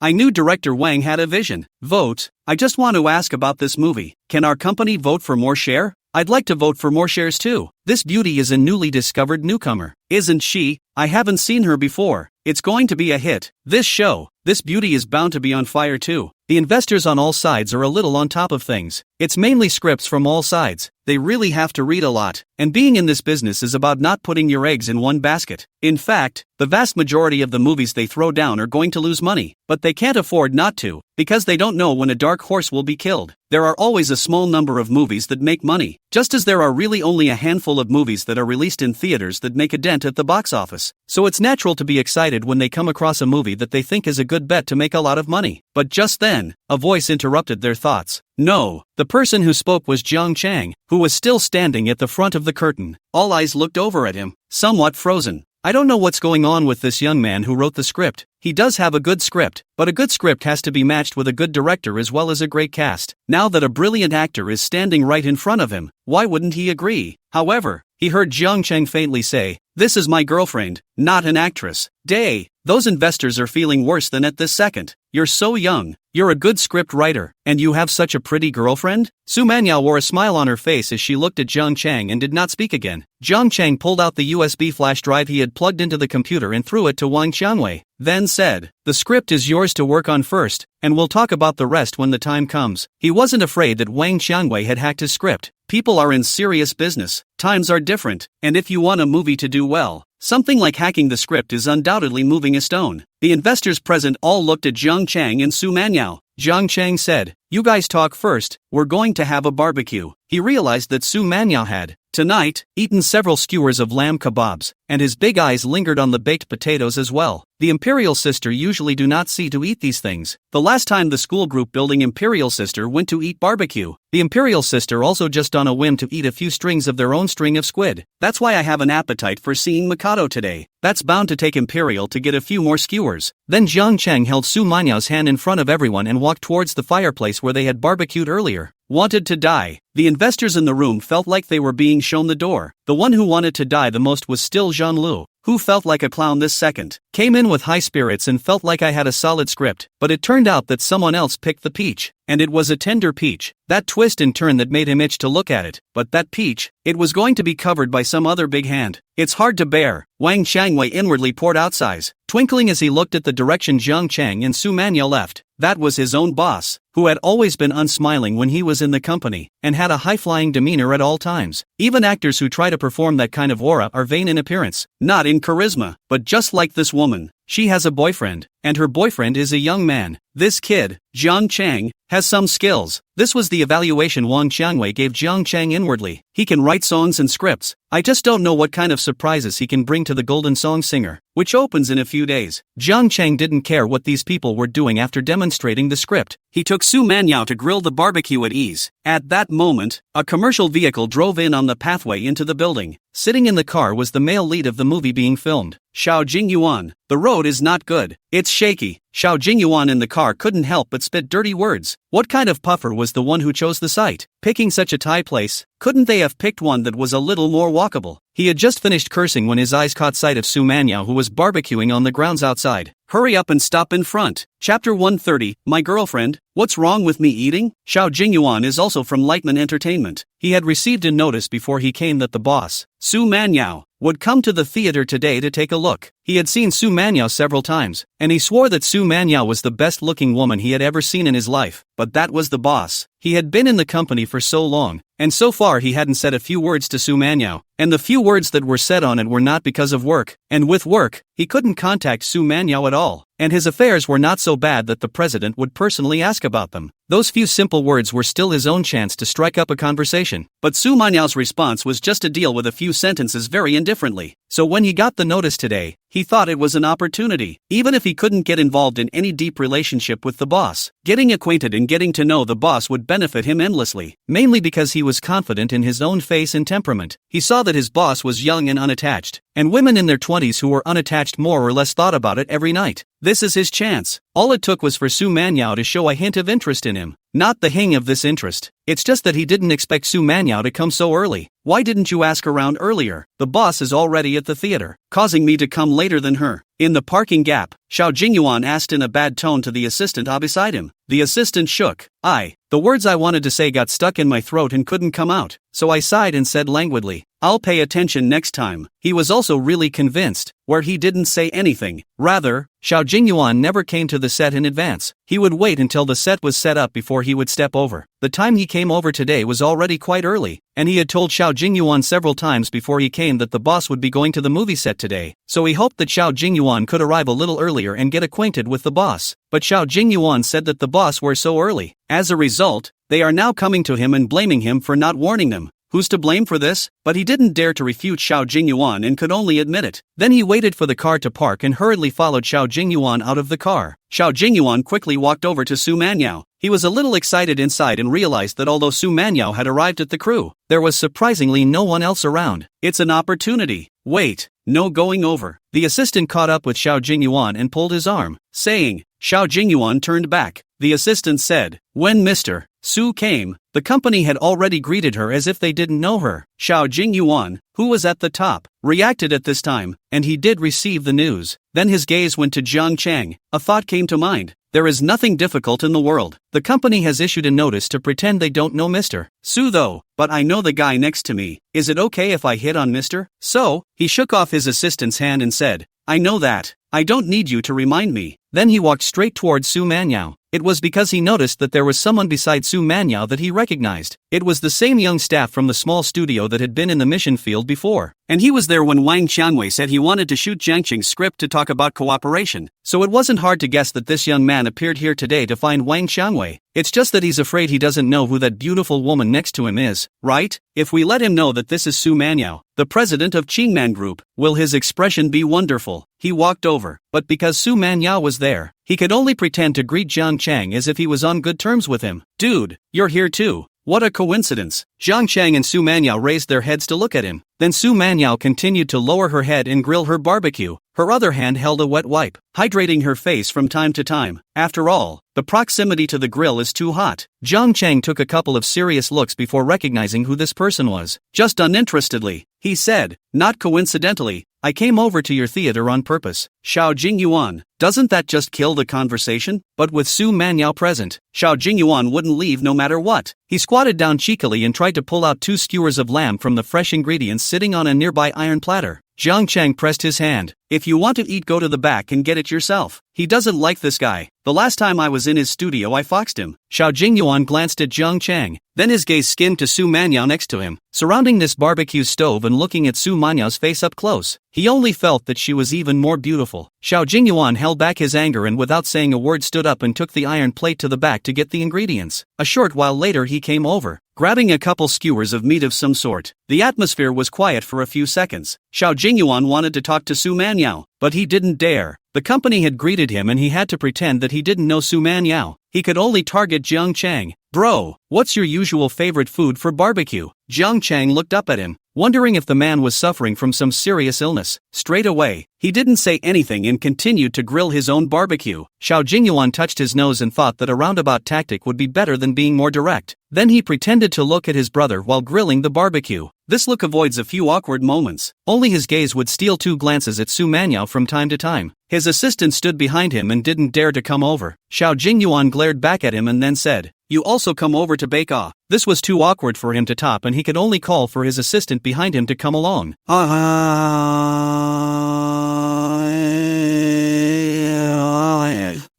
I knew director Wang had a vision. Vote. I just want to ask about this movie. Can our company vote for more share? I'd like to vote for more shares too. This beauty is a newly discovered newcomer. Isn't she? I haven't seen her before. It's going to be a hit. This beauty is bound to be on fire too. The investors on all sides are a little on top of things. It's mainly scripts from all sides. They really have to read a lot. And being in this business is about not putting your eggs in one basket. In fact, the vast majority of the movies they throw down are going to lose money. But they can't afford not to, because they don't know when a dark horse will be killed. There are always a small number of movies that make money, just as there are really only a handful of movies that are released in theaters that make a dent at the box office. So it's natural to be excited when they come across a movie that they think is a good bet to make a lot of money. But just then, a voice interrupted their thoughts. No, the person who spoke was Jiang Chang, who was still standing at the front of the curtain. All eyes looked over at him, somewhat frozen. I don't know what's going on with this young man who wrote the script. He does have a good script, but a good script has to be matched with a good director as well as a great cast. Now that a brilliant actor is standing right in front of him, why wouldn't he agree? However, he heard Jiang Cheng faintly say, "This is my girlfriend, not an actress." Those investors are feeling worse than at this second. You're so young, you're a good script writer, and you have such a pretty girlfriend? Su Manyao wore a smile on her face as she looked at Jiang Chang and did not speak again. Jiang Chang pulled out the USB flash drive he had plugged into the computer and threw it to Wang Xiangwei, then said, "The script is yours to work on first, and we'll talk about the rest when the time comes." He wasn't afraid that Wang Xiangwei had hacked his script. People are in serious business, times are different, and if you want a movie to do well, something like hacking the script is undoubtedly moving a stone. The investors present all looked at Jiang Chang and Su Manyao. Jiang Chang said, "You guys talk first, we're going to have a barbecue." He realized that Su Manyao had, tonight, eaten several skewers of lamb kebabs, and his big eyes lingered on the baked potatoes as well. The Imperial Sister usually do not see to eat these things. The last time the school group building Imperial Sister went to eat barbecue, the Imperial Sister also just on a whim to eat a few strings of their own string of squid. That's why I have an appetite for seeing Mikado today. That's bound to take Imperial to get a few more skewers. Then Jiang Cheng held Su Manyao's hand in front of everyone and walked towards the fireplace where they had barbecued earlier. Wanted to die. The investors in the room felt like they were being shown the door. The one who wanted to die the most was still Jean Lu, who felt like a clown this second. Came in with high spirits and felt like I had a solid script, but it turned out that someone else picked the peach. And it was a tender peach. That twist and turn that made him itch to look at it. But that peach, it was going to be covered by some other big hand. It's hard to bear. Wang Xiangwei inwardly poured out sighs, twinkling as he looked at the direction Jiang Chang and Su Manyao left. That was his own boss, who had always been unsmiling when he was in the company, and had a high-flying demeanor at all times. Even actors who try to perform that kind of aura are vain in appearance, not in charisma. But just like this woman, she has a boyfriend, and her boyfriend is a young man. This kid, Jiang Chang, has some skills. This was the evaluation Wang Xiangwei gave Jiang Chang inwardly. He can write songs and scripts. I just don't know what kind of surprises he can bring to the Golden Song Singer, which opens in a few days. Jiang Chang didn't care what these people were doing after demonstrating the script. He took Su Manyao to grill the barbecue at ease. At that moment, a commercial vehicle drove in on the pathway into the building. Sitting in the car was the male lead of the movie being filmed, Xiao Jingyuan. The road is not good. It's shaky. Xiao Jingyuan in the car couldn't help but spit dirty words. What kind of puffer was the one who chose the site? Picking such a tight place, couldn't they have picked one that was a little more walkable? He had just finished cursing when his eyes caught sight of Su Manyao, who was barbecuing on the grounds outside. Hurry up and stop in front. Chapter 130, My Girlfriend, What's Wrong with Me Eating? Xiao Jingyuan is also from Lightman Entertainment. He had received a notice before he came that the boss, Su Manyao, would come to the theater today to take a look. He had seen Su Manyao several times, and he swore that Su Manyao was the best-looking woman he had ever seen in his life. But that was the boss. He had been in the company for so long, and so far he hadn't said a few words to Su Manyao, and the few words that were said on it were not because of work, and with work, he couldn't contact Su Manyao at all, and his affairs were not so bad that the president would personally ask about them. Those few simple words were still his own chance to strike up a conversation, but Su Manyao's response was just to deal with a few sentences very indifferently. So when he got the notice today, he thought it was an opportunity. Even if he couldn't get involved in any deep relationship with the boss, getting acquainted and getting to know the boss would benefit him endlessly, mainly because he was confident in his own face and temperament. He saw that his boss was young and unattached, and women in their 20s who were unattached more or less thought about it every night. This is his chance. All it took was for Su Manyao to show a hint of interest in him. Not the hang of this interest. It's just that he didn't expect Su Manyao to come so early. Why didn't you ask around earlier? The boss is already at the theater, causing me to come later than her. In the parking gap, Xiao Jingyuan asked in a bad tone to the assistant beside him. The assistant shook. The words I wanted to say got stuck in my throat and couldn't come out, so I sighed and said languidly, "I'll pay attention next time." He was also really convinced, where he didn't say anything. Rather, Xiao Jingyuan never came to the set in advance. He would wait until the set was set up before he would step over. The time he came over today was already quite early, and he had told Xiao Jingyuan several times before he came that the boss would be going to the movie set today, so he hoped that Xiao Jingyuan could arrive a little earlier and get acquainted with the boss. But Xiao Jingyuan said that the boss were so early. As a result, they are now coming to him and blaming him for not warning them. Who's to blame for this? But he didn't dare to refute Xiao Jingyuan and could only admit it. Then he waited for the car to park and hurriedly followed Xiao Jingyuan out of the car. Xiao Jingyuan quickly walked over to Su Manyao. He was a little excited inside and realized that although Su Manyao had arrived at the crew, there was surprisingly no one else around. It's an opportunity. Wait, no going over. The assistant caught up with Xiao Jingyuan and pulled his arm, saying. Xiao Jingyuan turned back. The assistant said, "When Mr. Su came, the company had already greeted her as if they didn't know her." Xiao Jingyuan, who was at the top, reacted at this time, and he did receive the news. Then his gaze went to Jiang Chang. A thought came to mind. There is nothing difficult in the world. The company has issued a notice to pretend they don't know Mr. Su though, but I know the guy next to me. Is it okay if I hit on Mr. So? He shook off his assistant's hand and said, "I know that. I don't need you to remind me." Then he walked straight towards Su Manyao. It was because he noticed that there was someone beside Su Manyao that he recognized. It was the same young staff from the small studio that had been in the mission field before. And he was there when Wang Qianwei said he wanted to shoot Jiang Qing's script to talk about cooperation. So it wasn't hard to guess that this young man appeared here today to find Wang Qianwei. It's just that he's afraid he doesn't know who that beautiful woman next to him is, right? If we let him know that this is Su Manyao, the president of Qingman Group, will his expression be wonderful? He walked over, but because Su Manyao was there, he could only pretend to greet Jiang Chang as if he was on good terms with him. "Dude, you're here too. What a coincidence." Jiang Chang and Su Manyao raised their heads to look at him. Then Su Manyao continued to lower her head and grill her barbecue. Her other hand held a wet wipe, hydrating her face from time to time. After all, the proximity to the grill is too hot. Jiang Chang took a couple of serious looks before recognizing who this person was. Just uninterestedly, he said, "Not coincidentally, I came over to your theater on purpose." Xiao Jingyuan, doesn't that just kill the conversation? But with Su Manyao present, Xiao Jingyuan wouldn't leave no matter what. He squatted down cheekily and tried to pull out 2 skewers of lamb from the fresh ingredients sitting on a nearby iron platter. Jiang Chang pressed his hand. "If you want to eat, go to the back and get it yourself. He doesn't like this guy. The last time I was in his studio I foxed him." Xiao Jingyuan glanced at Jiang Chang. Then his gaze skimmed to Su Manyao next to him, surrounding this barbecue stove and looking at Su Manyao's face up close. He only felt that she was even more beautiful. Xiao Jingyuan held back his anger and without saying a word stood up and took the iron plate to the back to get the ingredients. A short while later he came over, grabbing a couple skewers of meat of some sort. The atmosphere was quiet for a few seconds. Xiao Jingyuan wanted to talk to Su Manyao, but he didn't dare. The company had greeted him and he had to pretend that he didn't know Su Manyao. He could only target Jiang Chang. "Bro, what's your usual favorite food for barbecue?" Jiang Chang looked up at him, wondering if the man was suffering from some serious illness. Straight away, he didn't say anything and continued to grill his own barbecue. Xiao Jingyuan touched his nose and thought that a roundabout tactic would be better than being more direct. Then he pretended to look at his brother while grilling the barbecue. This look avoids a few awkward moments. Only his gaze would steal 2 glances at Su Manyao from time to time. His assistant stood behind him and didn't dare to come over. Xiao Jingyuan glared back at him and then said, "You also come over to bake ah." This was too awkward for him to top and he could only call for his assistant behind him to come along.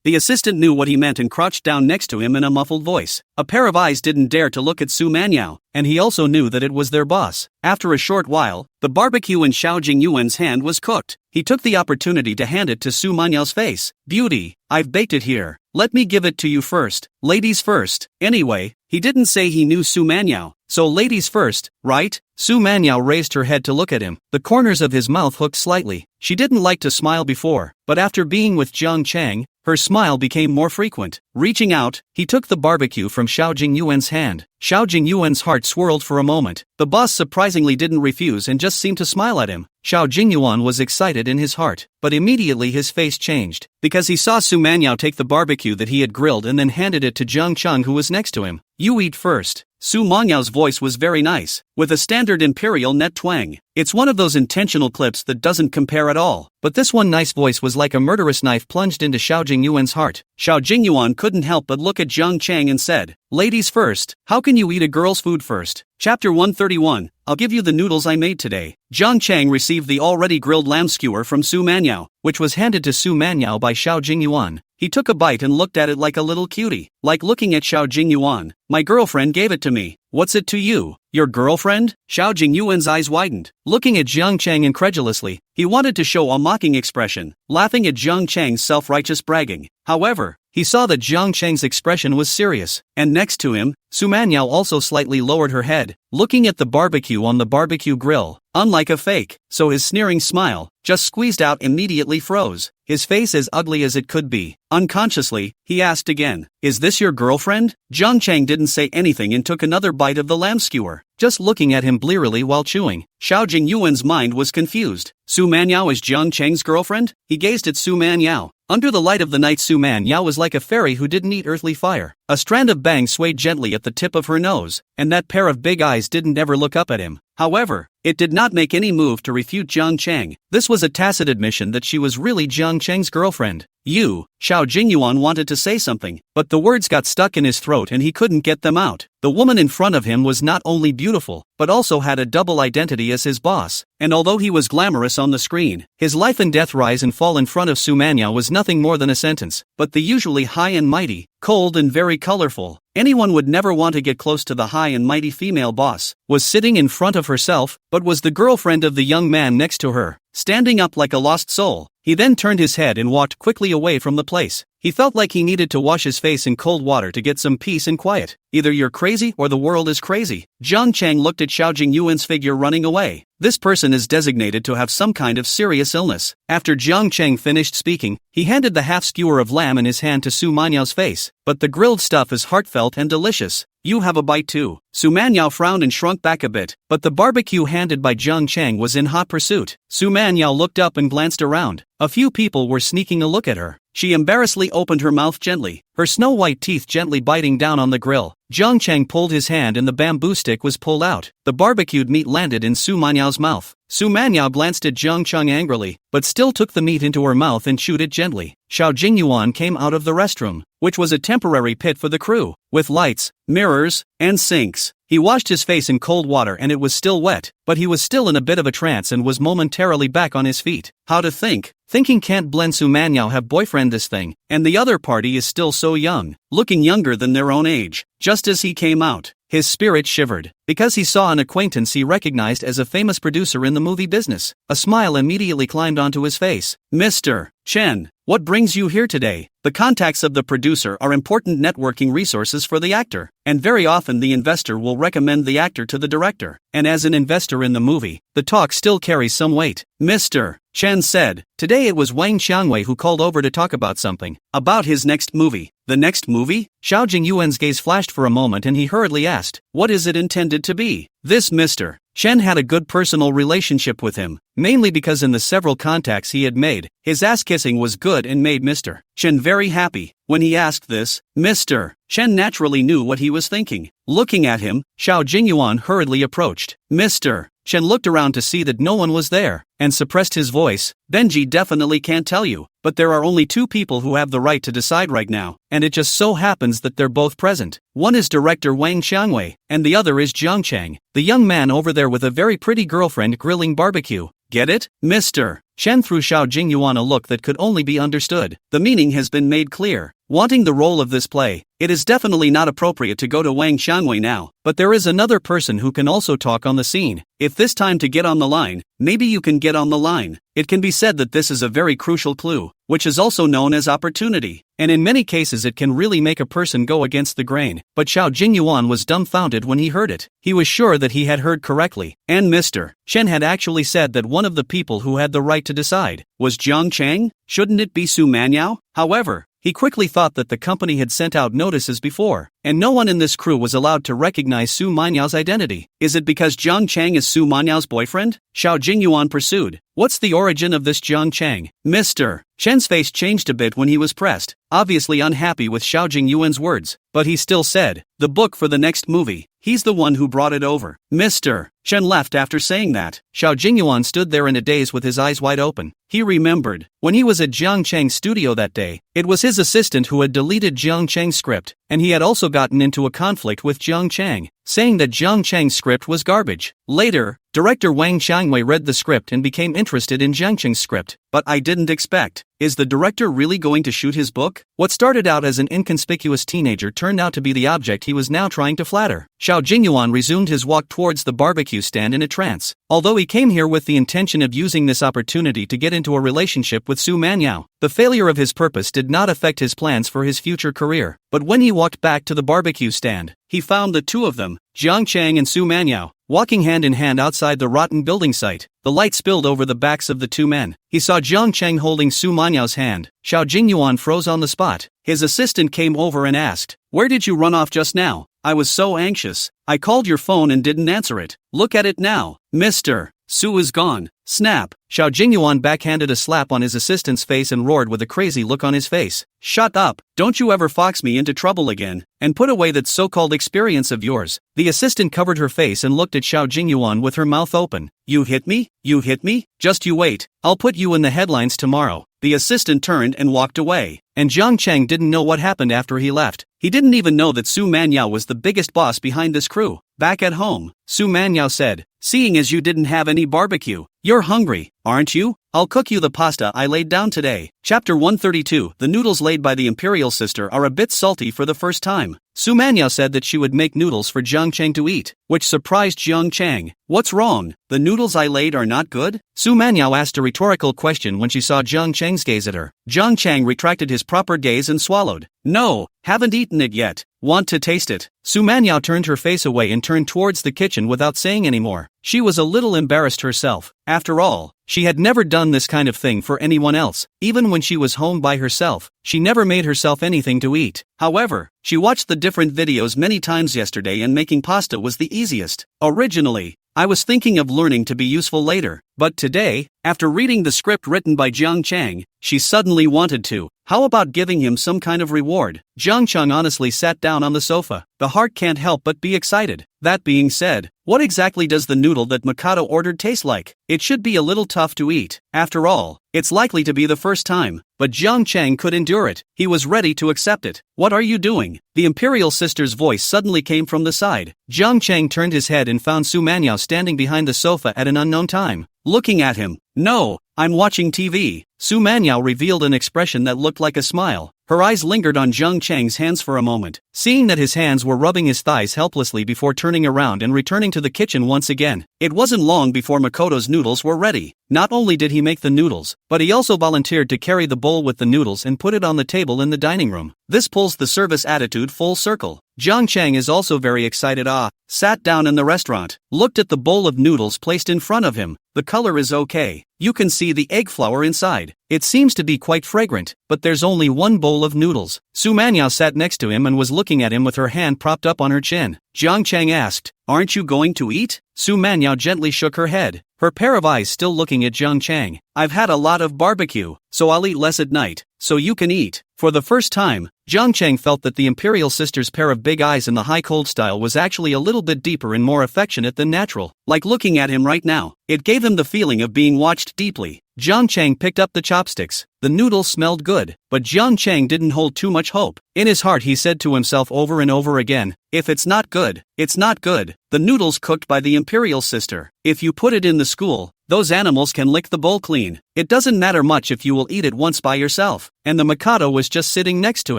The assistant knew what he meant and crouched down next to him in a muffled voice. A pair of eyes didn't dare to look at Su Manyao, and he also knew that it was their boss. After a short while, the barbecue in Xiao Jingyuan's hand was cooked. He took the opportunity to hand it to Su Manyao's face. "Beauty, I've baked it here. Let me give it to you first. Ladies first." Anyway, he didn't say he knew Su Manyao, so ladies first, right? Su Manyao raised her head to look at him. The corners of his mouth hooked slightly. She didn't like to smile before, but after being with Jiang Chang, her smile became more frequent. Reaching out, he took the barbecue from Xiao Jingyuan's hand. Xiao Jingyuan's heart swirled for a moment. The boss surprisingly didn't refuse and just seemed to smile at him. Xiao Jingyuan was excited in his heart, but immediately his face changed, because he saw Su Manyao take the barbecue that he had grilled and then handed it to Jiang Chang, who was next to him. "You eat first." Su Manyao's voice was very nice, with a standard imperial net twang. It's one of those intentional clips that doesn't compare at all, but this one nice voice was like a murderous knife plunged into Xiao Jingyuan's heart. Xiao Jingyuan couldn't help but look at Jiang Chang and said, "Ladies first, how can you eat a girl's food first?" Chapter 131, I'll give you the noodles I made today. Jiang Chang received the already grilled lamb skewer from Su Manyao, which was handed to Su Manyao by Xiao Jingyuan. He took a bite and looked at it like a little cutie, like looking at Xiao Jingyuan. "My girlfriend gave it to me. What's it to you? Your girlfriend?" Xiao Jingyuan's eyes widened, looking at Jiang Chang incredulously. He wanted to show a mocking expression, laughing at Jiang Chang's self-righteous bragging. However, he saw that Jiang Chang's expression was serious, and next to him, Su Manyao also slightly lowered her head, looking at the barbecue on the barbecue grill. Unlike a fake, so his sneering smile, just squeezed out, immediately froze, his face as ugly as it could be. Unconsciously, he asked again, "Is this your girlfriend?" Jiang Chang didn't say anything and took another bite of the lamb skewer, just looking at him blearily while chewing. Xiao Jingyuan's mind was confused. Su Manyao is Jiang Chang's girlfriend? He gazed at Su Manyao. Under the light of the night, Su Manyao was like a fairy who didn't eat earthly fire. A strand of bang swayed gently at the tip of her nose, and that pair of big eyes didn't ever look up at him. However, it did not make any move to refute Jiang Chang. This was a tacit admission that she was really Jiang Chang's girlfriend. Xiao Jingyuan wanted to say something, but the words got stuck in his throat and he couldn't get them out. The woman in front of him was not only beautiful, but also had a double identity as his boss, and although he was glamorous on the screen, his life and death rise and fall in front of Su Manyao was nothing more than a sentence. But the usually high and mighty, cold and very colorful, anyone would never want to get close to the high and mighty female boss, was sitting in front of herself, but was the girlfriend of the young man next to her, standing up like a lost soul. He then turned his head and walked quickly away from the place. He felt like he needed to wash his face in cold water to get some peace and quiet. Either you're crazy or the world is crazy. Jiang Chang looked at Xiao Jingyuan's figure running away. This person is designated to have some kind of serious illness. After Jiang Chang finished speaking, he handed the half skewer of lamb in his hand to Su Manyao's face. "But the grilled stuff is heartfelt and delicious. You have a bite too." Su Manyao frowned and shrunk back a bit, but the barbecue handed by Jiang Chang was in hot pursuit. Su Manyao looked up and glanced around. A few people were sneaking a look at her. She embarrassedly opened her mouth gently, her snow-white teeth gently biting down on the grill. Jiang Chang pulled his hand and the bamboo stick was pulled out. The barbecued meat landed in Su Manyao's mouth. Su Manyao glanced at Jiang Chang angrily, but still took the meat into her mouth and chewed it gently. Xiao Jingyuan came out of the restroom, which was a temporary pit for the crew, with lights, mirrors, and sinks. He washed his face in cold water and it was still wet, but he was still in a bit of a trance and was momentarily back on his feet. How to think? Thinking can't blend. Su Manyao have boyfriend this thing, and the other party is still so young, looking younger than their own age. Just as he came out, his spirit shivered, because he saw an acquaintance he recognized as a famous producer in the movie business. A smile immediately climbed onto his face. "Mr. Chen, what brings you here today?" The contacts of the producer are important networking resources for the actor, and very often the investor will recommend the actor to the director, and as an investor in the movie, the talk still carries some weight. Mr. Chen said, "Today it was Wang Xiangwei who called over to talk about something, about his next movie." "The next movie?" Xiao Jingyuan's gaze flashed for a moment and he hurriedly asked, "What is it intended to be?" This Mr. Chen had a good personal relationship with him, mainly because in the several contacts he had made, his ass-kissing was good and made Mr. Chen very happy. When he asked this, Mr. Chen naturally knew what he was thinking. Looking at him, Xiao Jingyuan hurriedly approached. Mr. Chen looked around to see that no one was there, and suppressed his voice. "Benji definitely can't tell you, but there are only two people who have the right to decide right now, and it just so happens that they're both present. One is director Wang Xiangwei, and the other is Jiang Chang, the young man over there with a very pretty girlfriend grilling barbecue." Get it, Mr. Chen threw Xiao Jingyuan a look that could only be understood. The meaning has been made clear. Wanting the role of this play, it is definitely not appropriate to go to Wang Xiangwei now, but there is another person who can also talk on the scene. If this time to get on the line, maybe you can get on the line. It can be said that this is a very crucial clue, which is also known as opportunity, and in many cases it can really make a person go against the grain. But Xiao Jingyuan was dumbfounded when he heard it. He was sure that he had heard correctly, and Mr. Chen had actually said that one of the people who had the right to decide was Jiang Chang. Shouldn't it be Su Manyao? However, he quickly thought that the company had sent out notices before, and no one in this crew was allowed to recognize Su Manyao's identity. Is it because Jiang Chang is Su Manyao's boyfriend? Xiao Jingyuan pursued. What's the origin of this Jiang Chang? Mr. Chen's face changed a bit when he was pressed, obviously unhappy with Xiao Jingyuan's words, but he still said, the book for the next movie. He's the one who brought it over. Mr. Chen left after saying that. Xiao Jingyuan stood there in a daze with his eyes wide open. He remembered, when he was at Jiang Chang's studio that day, it was his assistant who had deleted Jiang Chang's script, and he had also gotten into a conflict with Jiang Chang, saying that Jiang Chang's script was garbage. Later, director Wang Xiangwei read the script and became interested in Jiang Chang's script, but I didn't expect. Is the director really going to shoot his book? What started out as an inconspicuous teenager turned out to be the object he was now trying to flatter. Xiao Jingyuan resumed his walk towards the barbecue stand in a trance. Although he came here with the intention of using this opportunity to get into a relationship with Su Manyao, the failure of his purpose did not affect his plans for his future career. But when he walked back to the barbecue stand, he found the two of them, Jiang Chang and Su Manyao, walking hand in hand outside the rotten building site. The light spilled over the backs of the two men. He saw Jiang Chang holding Su Manyao's hand. Xiao Jingyuan froze on the spot. His assistant came over and asked, "Where did you run off just now? I was so anxious. I called your phone and didn't answer it. Look at it now. Mr. Su is gone." Snap. Xiao Jingyuan backhanded a slap on his assistant's face and roared with a crazy look on his face. "Shut up. Don't you ever fox me into trouble again, and put away that so-called experience of yours." The assistant covered her face and looked at Xiao Jingyuan with her mouth open. "You hit me? You hit me? Just you wait. I'll put you in the headlines tomorrow." The assistant turned and walked away, and Jiang Chang didn't know what happened after he left. He didn't even know that Su Manyao was the biggest boss behind this crew. Back at home, Su Manyao said, "Seeing as you didn't have any barbecue, you're hungry, aren't you? I'll cook you the pasta I laid down today." Chapter 132. The noodles laid by the imperial sister are a bit salty for the first time. Su Manyao said that she would make noodles for Jiang Chang to eat, which surprised Jiang Chang. "What's wrong? The noodles I laid are not good?" Su Manyao asked a rhetorical question when she saw Jiang Chang's gaze at her. Jiang Chang retracted his proper gaze and swallowed. "No, haven't eaten it yet. Want to taste it?" Su Manyao turned her face away and turned towards the kitchen without saying any more. She was a little embarrassed herself. After all, she had never done this kind of thing for anyone else. Even when she was home by herself, she never made herself anything to eat. However, she watched the different videos many times yesterday and making pasta was the easiest. Originally, I was thinking of learning to be useful later, but today, after reading the script written by Jiang Chang, she suddenly wanted to. How about giving him some kind of reward? Jiang Chang honestly sat down on the sofa. The heart can't help but be excited. That being said, what exactly does the noodle that Mikado ordered taste like? It should be a little tough to eat. After all, it's likely to be the first time. But Jiang Chang could endure it. He was ready to accept it. "What are you doing?" The imperial sister's voice suddenly came from the side. Jiang Chang turned his head and found Su Manyao standing behind the sofa at an unknown time, looking at him. "No, I'm watching TV." Su Manyao revealed an expression that looked like a smile. Her eyes lingered on Jiang Chang's hands for a moment, seeing that his hands were rubbing his thighs helplessly before turning around and returning to the kitchen once again. It wasn't long before Makoto's noodles were ready. Not only did he make the noodles, but he also volunteered to carry the bowl with the noodles and put it on the table in the dining room. This pulls the service attitude full circle. Jiang Chang is also very excited. Sat down in the restaurant, looked at the bowl of noodles placed in front of him. The color is okay. You can see the egg flour inside. It seems to be quite fragrant, but there's only one bowl of noodles. Su Manyao sat next to him and was looking at him with her hand propped up on her chin. Jiang Chang asked, "Aren't you going to eat?" Su Manyao gently shook her head, her pair of eyes still looking at Jiang Chang. "I've had a lot of barbecue, so I'll eat less at night, so you can eat." For the first time, Jiang Chang felt that the imperial sister's pair of big eyes in the high cold style was actually a little bit deeper and more affectionate than natural. Like looking at him right now, it gave him the feeling of being watched deeply. Jiang Chang picked up the chopsticks. The noodles smelled good, but Jiang Chang didn't hold too much hope. In his heart he said to himself over and over again, "If it's not good, it's not good." The noodles cooked by the imperial sister. If you put it in the school, Those animals can lick the bowl clean. It doesn't matter much if you will eat it once by yourself. And the Mikado was just sitting next to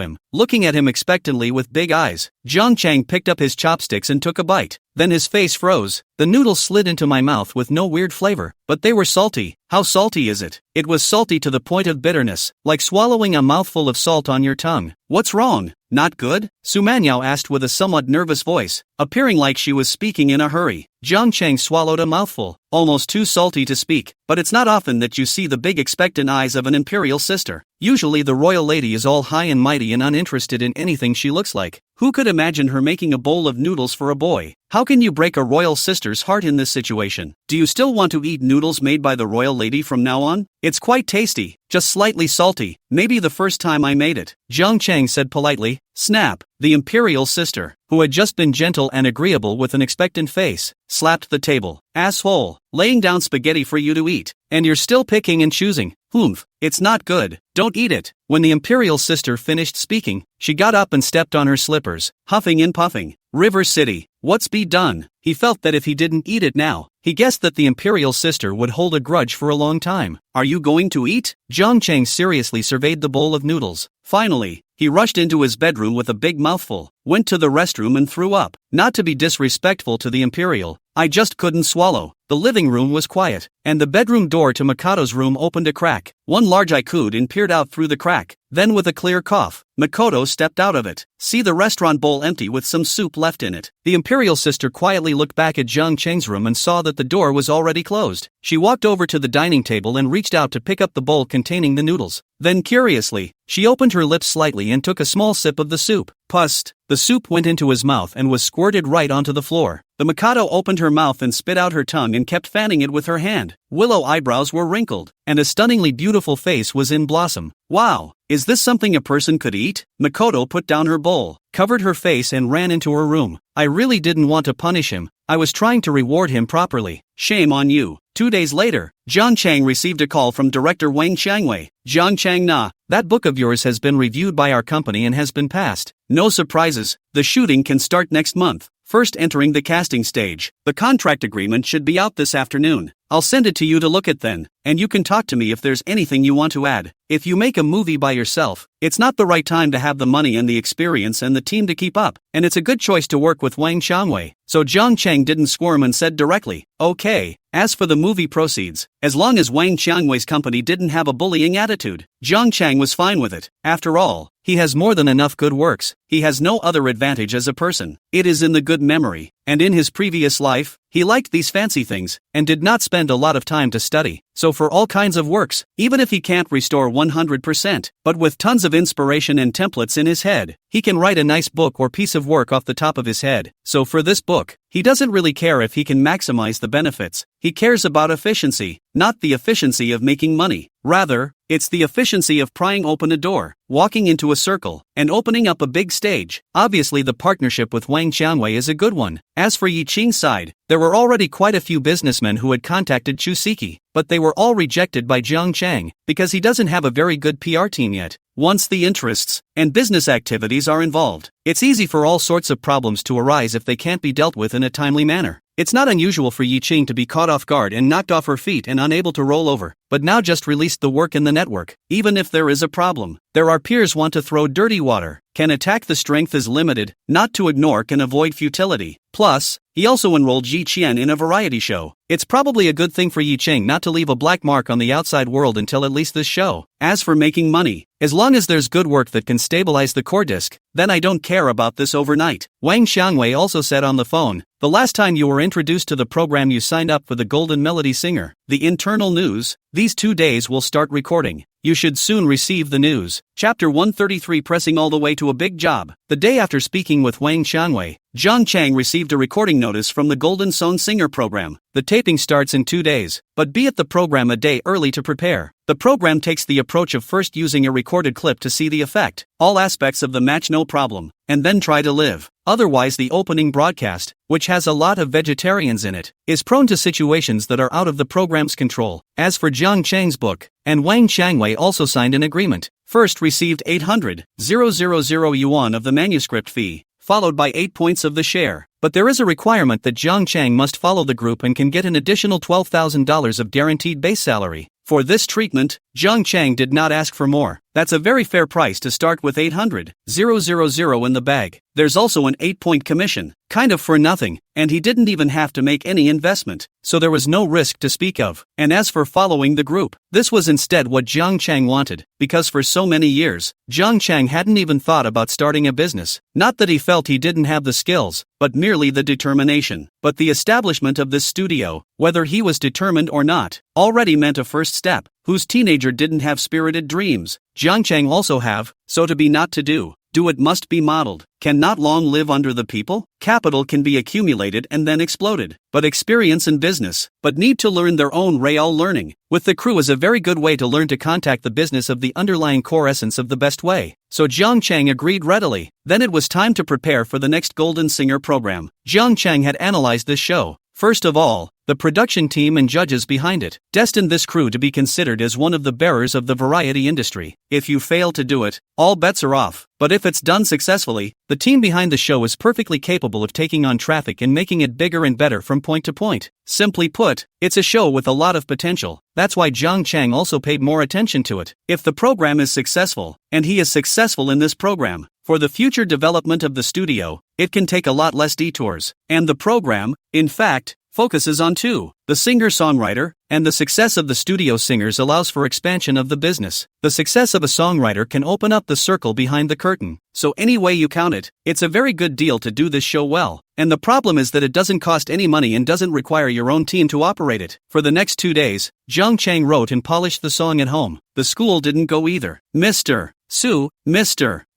him, looking at him expectantly with big eyes. Jiang Chang picked up his chopsticks and took a bite. Then his face froze. The noodles slid into my mouth with no weird flavor, but they were salty. How salty is it? It was salty to the point of bitterness, like swallowing a mouthful of salt on your tongue. What's wrong? Not good? Su Manyao asked with a somewhat nervous voice, appearing like she was speaking in a hurry. Jiang Chang swallowed a mouthful, almost too salty to speak, but it's not often that you see the big expectant eyes of an imperial sister. Usually the royal lady is all high and mighty and uninterested in anything she looks like. Who could imagine her making a bowl of noodles for a boy? How can you break a royal sister's heart in this situation? Do you still want to eat noodles made by the royal lady from now on? It's quite tasty, just slightly salty, maybe the first time I made it. Jiang Chang said politely. Snap. The imperial sister, who had just been gentle and agreeable with an expectant face, slapped the table. Asshole, laying down spaghetti for you to eat, and you're still picking and choosing. Humph, it's not good, don't eat it. When the imperial sister finished speaking, she got up and stepped on her slippers, huffing and puffing. River City, what's be done? He felt that if he didn't eat it now, he guessed that the imperial sister would hold a grudge for a long time. Are you going to eat? Jiang Chang seriously surveyed the bowl of noodles. Finally, he rushed into his bedroom with a big mouthful, went to the restroom and threw up. Not to be disrespectful to the imperial, I just couldn't swallow. The living room was quiet, and the bedroom door to Mikado's room opened a crack. One large Ikuden peered out through the crack. Then with a clear cough, Makoto stepped out of it. See the restaurant bowl empty with some soup left in it. The imperial sister quietly looked back at Jiang Chang's room and saw that the door was already closed. She walked over to the dining table and reached out to pick up the bowl containing the noodles. Then curiously, she opened her lips slightly and took a small sip of the soup. Pust. The soup went into his mouth and was squirted right onto the floor. The Mikado opened her mouth and spit out her tongue and kept fanning it with her hand. Willow eyebrows were wrinkled, and a stunningly beautiful face was in blossom. Wow, is this something a person could eat? Makoto put down her bowl, covered her face and ran into her room. I really didn't want to punish him. I was trying to reward him properly. Shame on you. 2 days later, Jiang Chang received a call from director Wang Qiangwei. Jiang Chang na, that book of yours has been reviewed by our company and has been passed. No surprises, the shooting can start next month. First entering the casting stage. The contract agreement should be out this afternoon. I'll send it to you to look at then, and you can talk to me if there's anything you want to add. If you make a movie by yourself, it's not the right time to have the money and the experience and the team to keep up, and it's a good choice to work with Wang Qiangwei. So Jiang Chang didn't squirm and said directly, okay. As for the movie proceeds, as long as Wang Qiangwei's company didn't have a bullying attitude, Jiang Chang was fine with it. After all, he has more than enough good works. He has no other advantage as a person. It is in the good memory. And in his previous life, he liked these fancy things, and did not spend a lot of time to study. So for all kinds of works, even if he can't restore 100%, but with tons of inspiration and templates in his head, he can write a nice book or piece of work off the top of his head. So for this book, he doesn't really care if he can maximize the benefits. He cares about efficiency, not the efficiency of making money. Rather, it's the efficiency of prying open a door, walking into a circle, and opening up a big stage. Obviously the partnership with Wang Qiangwei is a good one. As for Yi Qing's side, there were already quite a few businessmen who had contacted Chusiki, but they were all rejected by Jiang Chang, because he doesn't have a very good PR team yet. Once the interests and business activities are involved, it's easy for all sorts of problems to arise if they can't be dealt with in a timely manner. It's not unusual for Yi Qing to be caught off guard and knocked off her feet and unable to roll over, but now just released the work in the network. Even if there is a problem, there are peers want to throw dirty water. Can attack the strength is limited, not to ignore can avoid futility. Plus, he also enrolled Yi Qian in a variety show. It's probably a good thing for Yi Qing not to leave a black mark on the outside world until at least this show. As for making money, as long as there's good work that can stabilize the core disk, then I don't care about this overnight. Wang Qiangwei also said on the phone, the last time you were introduced to the program you signed up for the Golden Melody Singer, the internal news, these 2 days will start recording. You should soon receive the news. Chapter 133 Pressing all the way to a big job. The day after speaking with Wang Qiangwei, Jiang Chang received a recording notice from the Golden Song Singer program. The taping starts in 2 days, but be at the program a day early to prepare. The program takes the approach of first using a recorded clip to see the effect, all aspects of the match no problem, and then try to live. Otherwise the opening broadcast, which has a lot of vegetarians in it, is prone to situations that are out of the program's control. As for Jiang Chang's book, and Wang Qiangwei also signed an agreement. First received 800,000 yuan of the manuscript fee, followed by 8 points of the share. But there is a requirement that Jiang Chang must follow the group and can get an additional $12,000 of guaranteed base salary. For this treatment, Jiang Chang did not ask for more. That's a very fair price to start with 800,000 in the bag. There's also an 8-point commission, kind of for nothing, and he didn't even have to make any investment, so there was no risk to speak of. And as for following the group, this was instead what Jiang Chang wanted, because for so many years, Jiang Chang hadn't even thought about starting a business. Not that he felt he didn't have the skills, but merely the determination. But the establishment of this studio, whether he was determined or not, already meant a first step. Whose teenager didn't have spirited dreams? Jiang Chang also have, so to be not to do. Do it must be modeled. Can not long live under the people? Capital can be accumulated and then exploded. But experience in business, but need to learn their own real learning. With the crew is a very good way to learn to contact the business of the underlying core essence of the best way. So Jiang Chang agreed readily. Then it was time to prepare for the next Golden Singer program. Jiang Chang had analyzed this show. First of all, the production team and judges behind it destined this crew to be considered as one of the bearers of the variety industry. If you fail to do it, all bets are off. But if it's done successfully, the team behind the show is perfectly capable of taking on traffic and making it bigger and better from point to point. Simply put, it's a show with a lot of potential. That's why Jiang Chang also paid more attention to it. If the program is successful, and he is successful in this program, for the future development of the studio, it can take a lot less detours. And the program, in fact, focuses on two: the singer-songwriter, and the success of the studio singers allows for expansion of the business. The success of a songwriter can open up the circle behind the curtain. So any way you count it, it's a very good deal to do this show well. And the problem is that it doesn't cost any money and doesn't require your own team to operate it. For the next 2 days, Jiang Chang wrote and polished the song at home. The school didn't go either. Mr.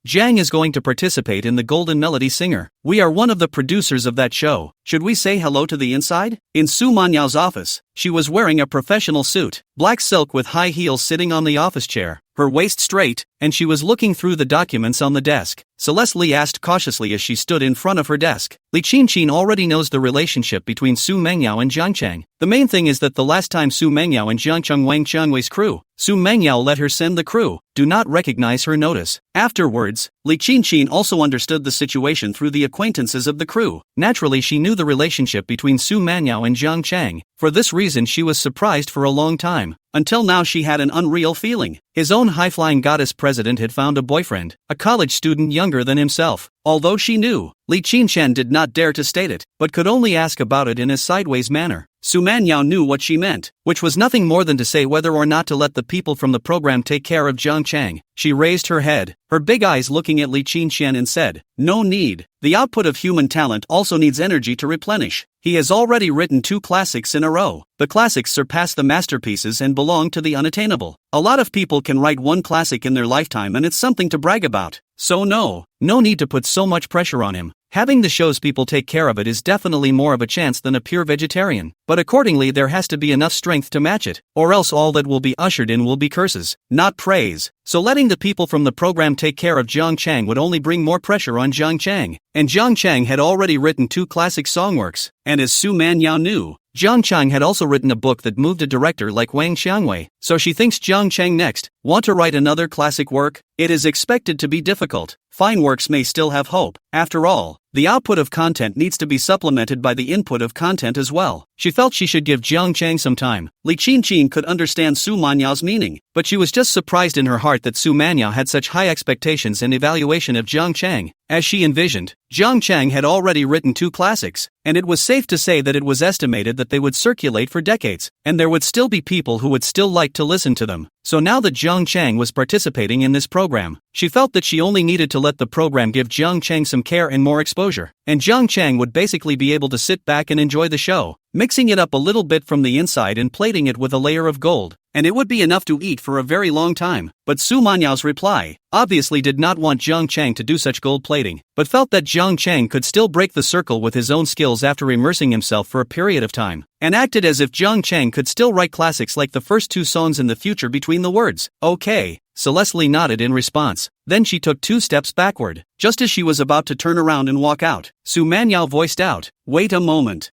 Jiang is going to participate in the Golden Melody Singer. We are one of the producers of that show. Should we say hello to the inside? In Su Manyao's office, she was wearing a professional suit, black silk with high heels, sitting on the office chair, her waist straight, and she was looking through the documents on the desk. Celeste Li asked cautiously as she stood in front of her desk. Li Qinqin already knows the relationship between Su Mengyao and Jiang Chang. The main thing is that the last time Su Mengyao and Jiang Cheng Wang Qiangwei's crew, Su Mengyao let her send the crew, do not recognize her notice. Afterwards, Li Qinqin also understood the situation through the acquaintances of the crew. Naturally, she knew the relationship between Su Mengyao and Jiang Chang. For this reason she was surprised for a long time. Until now she had an unreal feeling. His own high-flying goddess president had found a boyfriend, a college student younger than himself. Although she knew, Li Qinchen did not dare to state it, but could only ask about it in a sideways manner. Su Manyao knew what she meant, which was nothing more than to say whether or not to let the people from the program take care of Jiang Chang. She raised her head, her big eyes looking at Li Qinchen, and said, "No need. The output of human talent also needs energy to replenish. He has already written 2 classics in a row. The classics surpass the masterpieces and belong to the unattainable. A lot of people can write 1 classic in their lifetime and it's something to brag about. So no need to put so much pressure on him. Having the show's people take care of it is definitely more of a chance than a pure vegetarian. But accordingly there has to be enough strength to match it, or else all that will be ushered in will be curses, not praise. So letting the people from the program take care of Jiang Chang would only bring more pressure on Jiang Chang. And Jiang Chang had already written 2 classic songworks, and as Su Manyao knew, Jiang Chang had also written a book that moved a director like Wang Qiangwei. So she thinks Jiang Chang next. Want to write another classic work? It is expected to be difficult. Fine works may still have hope. After all, the output of content needs to be supplemented by the input of content as well. She felt she should give Jiang Chang some time. Li Qinqin could understand Su Manyao's meaning, but she was just surprised in her heart that Su Manyao had such high expectations and evaluation of Jiang Chang. As she envisioned, Jiang Chang had already written 2 classics, and it was safe to say that it was estimated that they would circulate for decades, and there would still be people who would still like to listen to them. So now that Jiang Chang was participating in this program, she felt that she only needed to let the program give Jiang Chang some care and more exposure, and Jiang Chang would basically be able to sit back and enjoy the show, mixing it up a little bit from the inside and plating it with a layer of gold, and it would be enough to eat for a very long time. But Su Manyao's reply obviously did not want Jiang Chang to do such gold plating, but felt that Jiang Chang could still break the circle with his own skills after immersing himself for a period of time, and acted as if Jiang Chang could still write classics like the first 2 songs in the future between the words. Okay, Celeste Li nodded in response. Then she took 2 steps backward. Just as she was about to turn around and walk out, Su Manyao voiced out, "Wait a moment."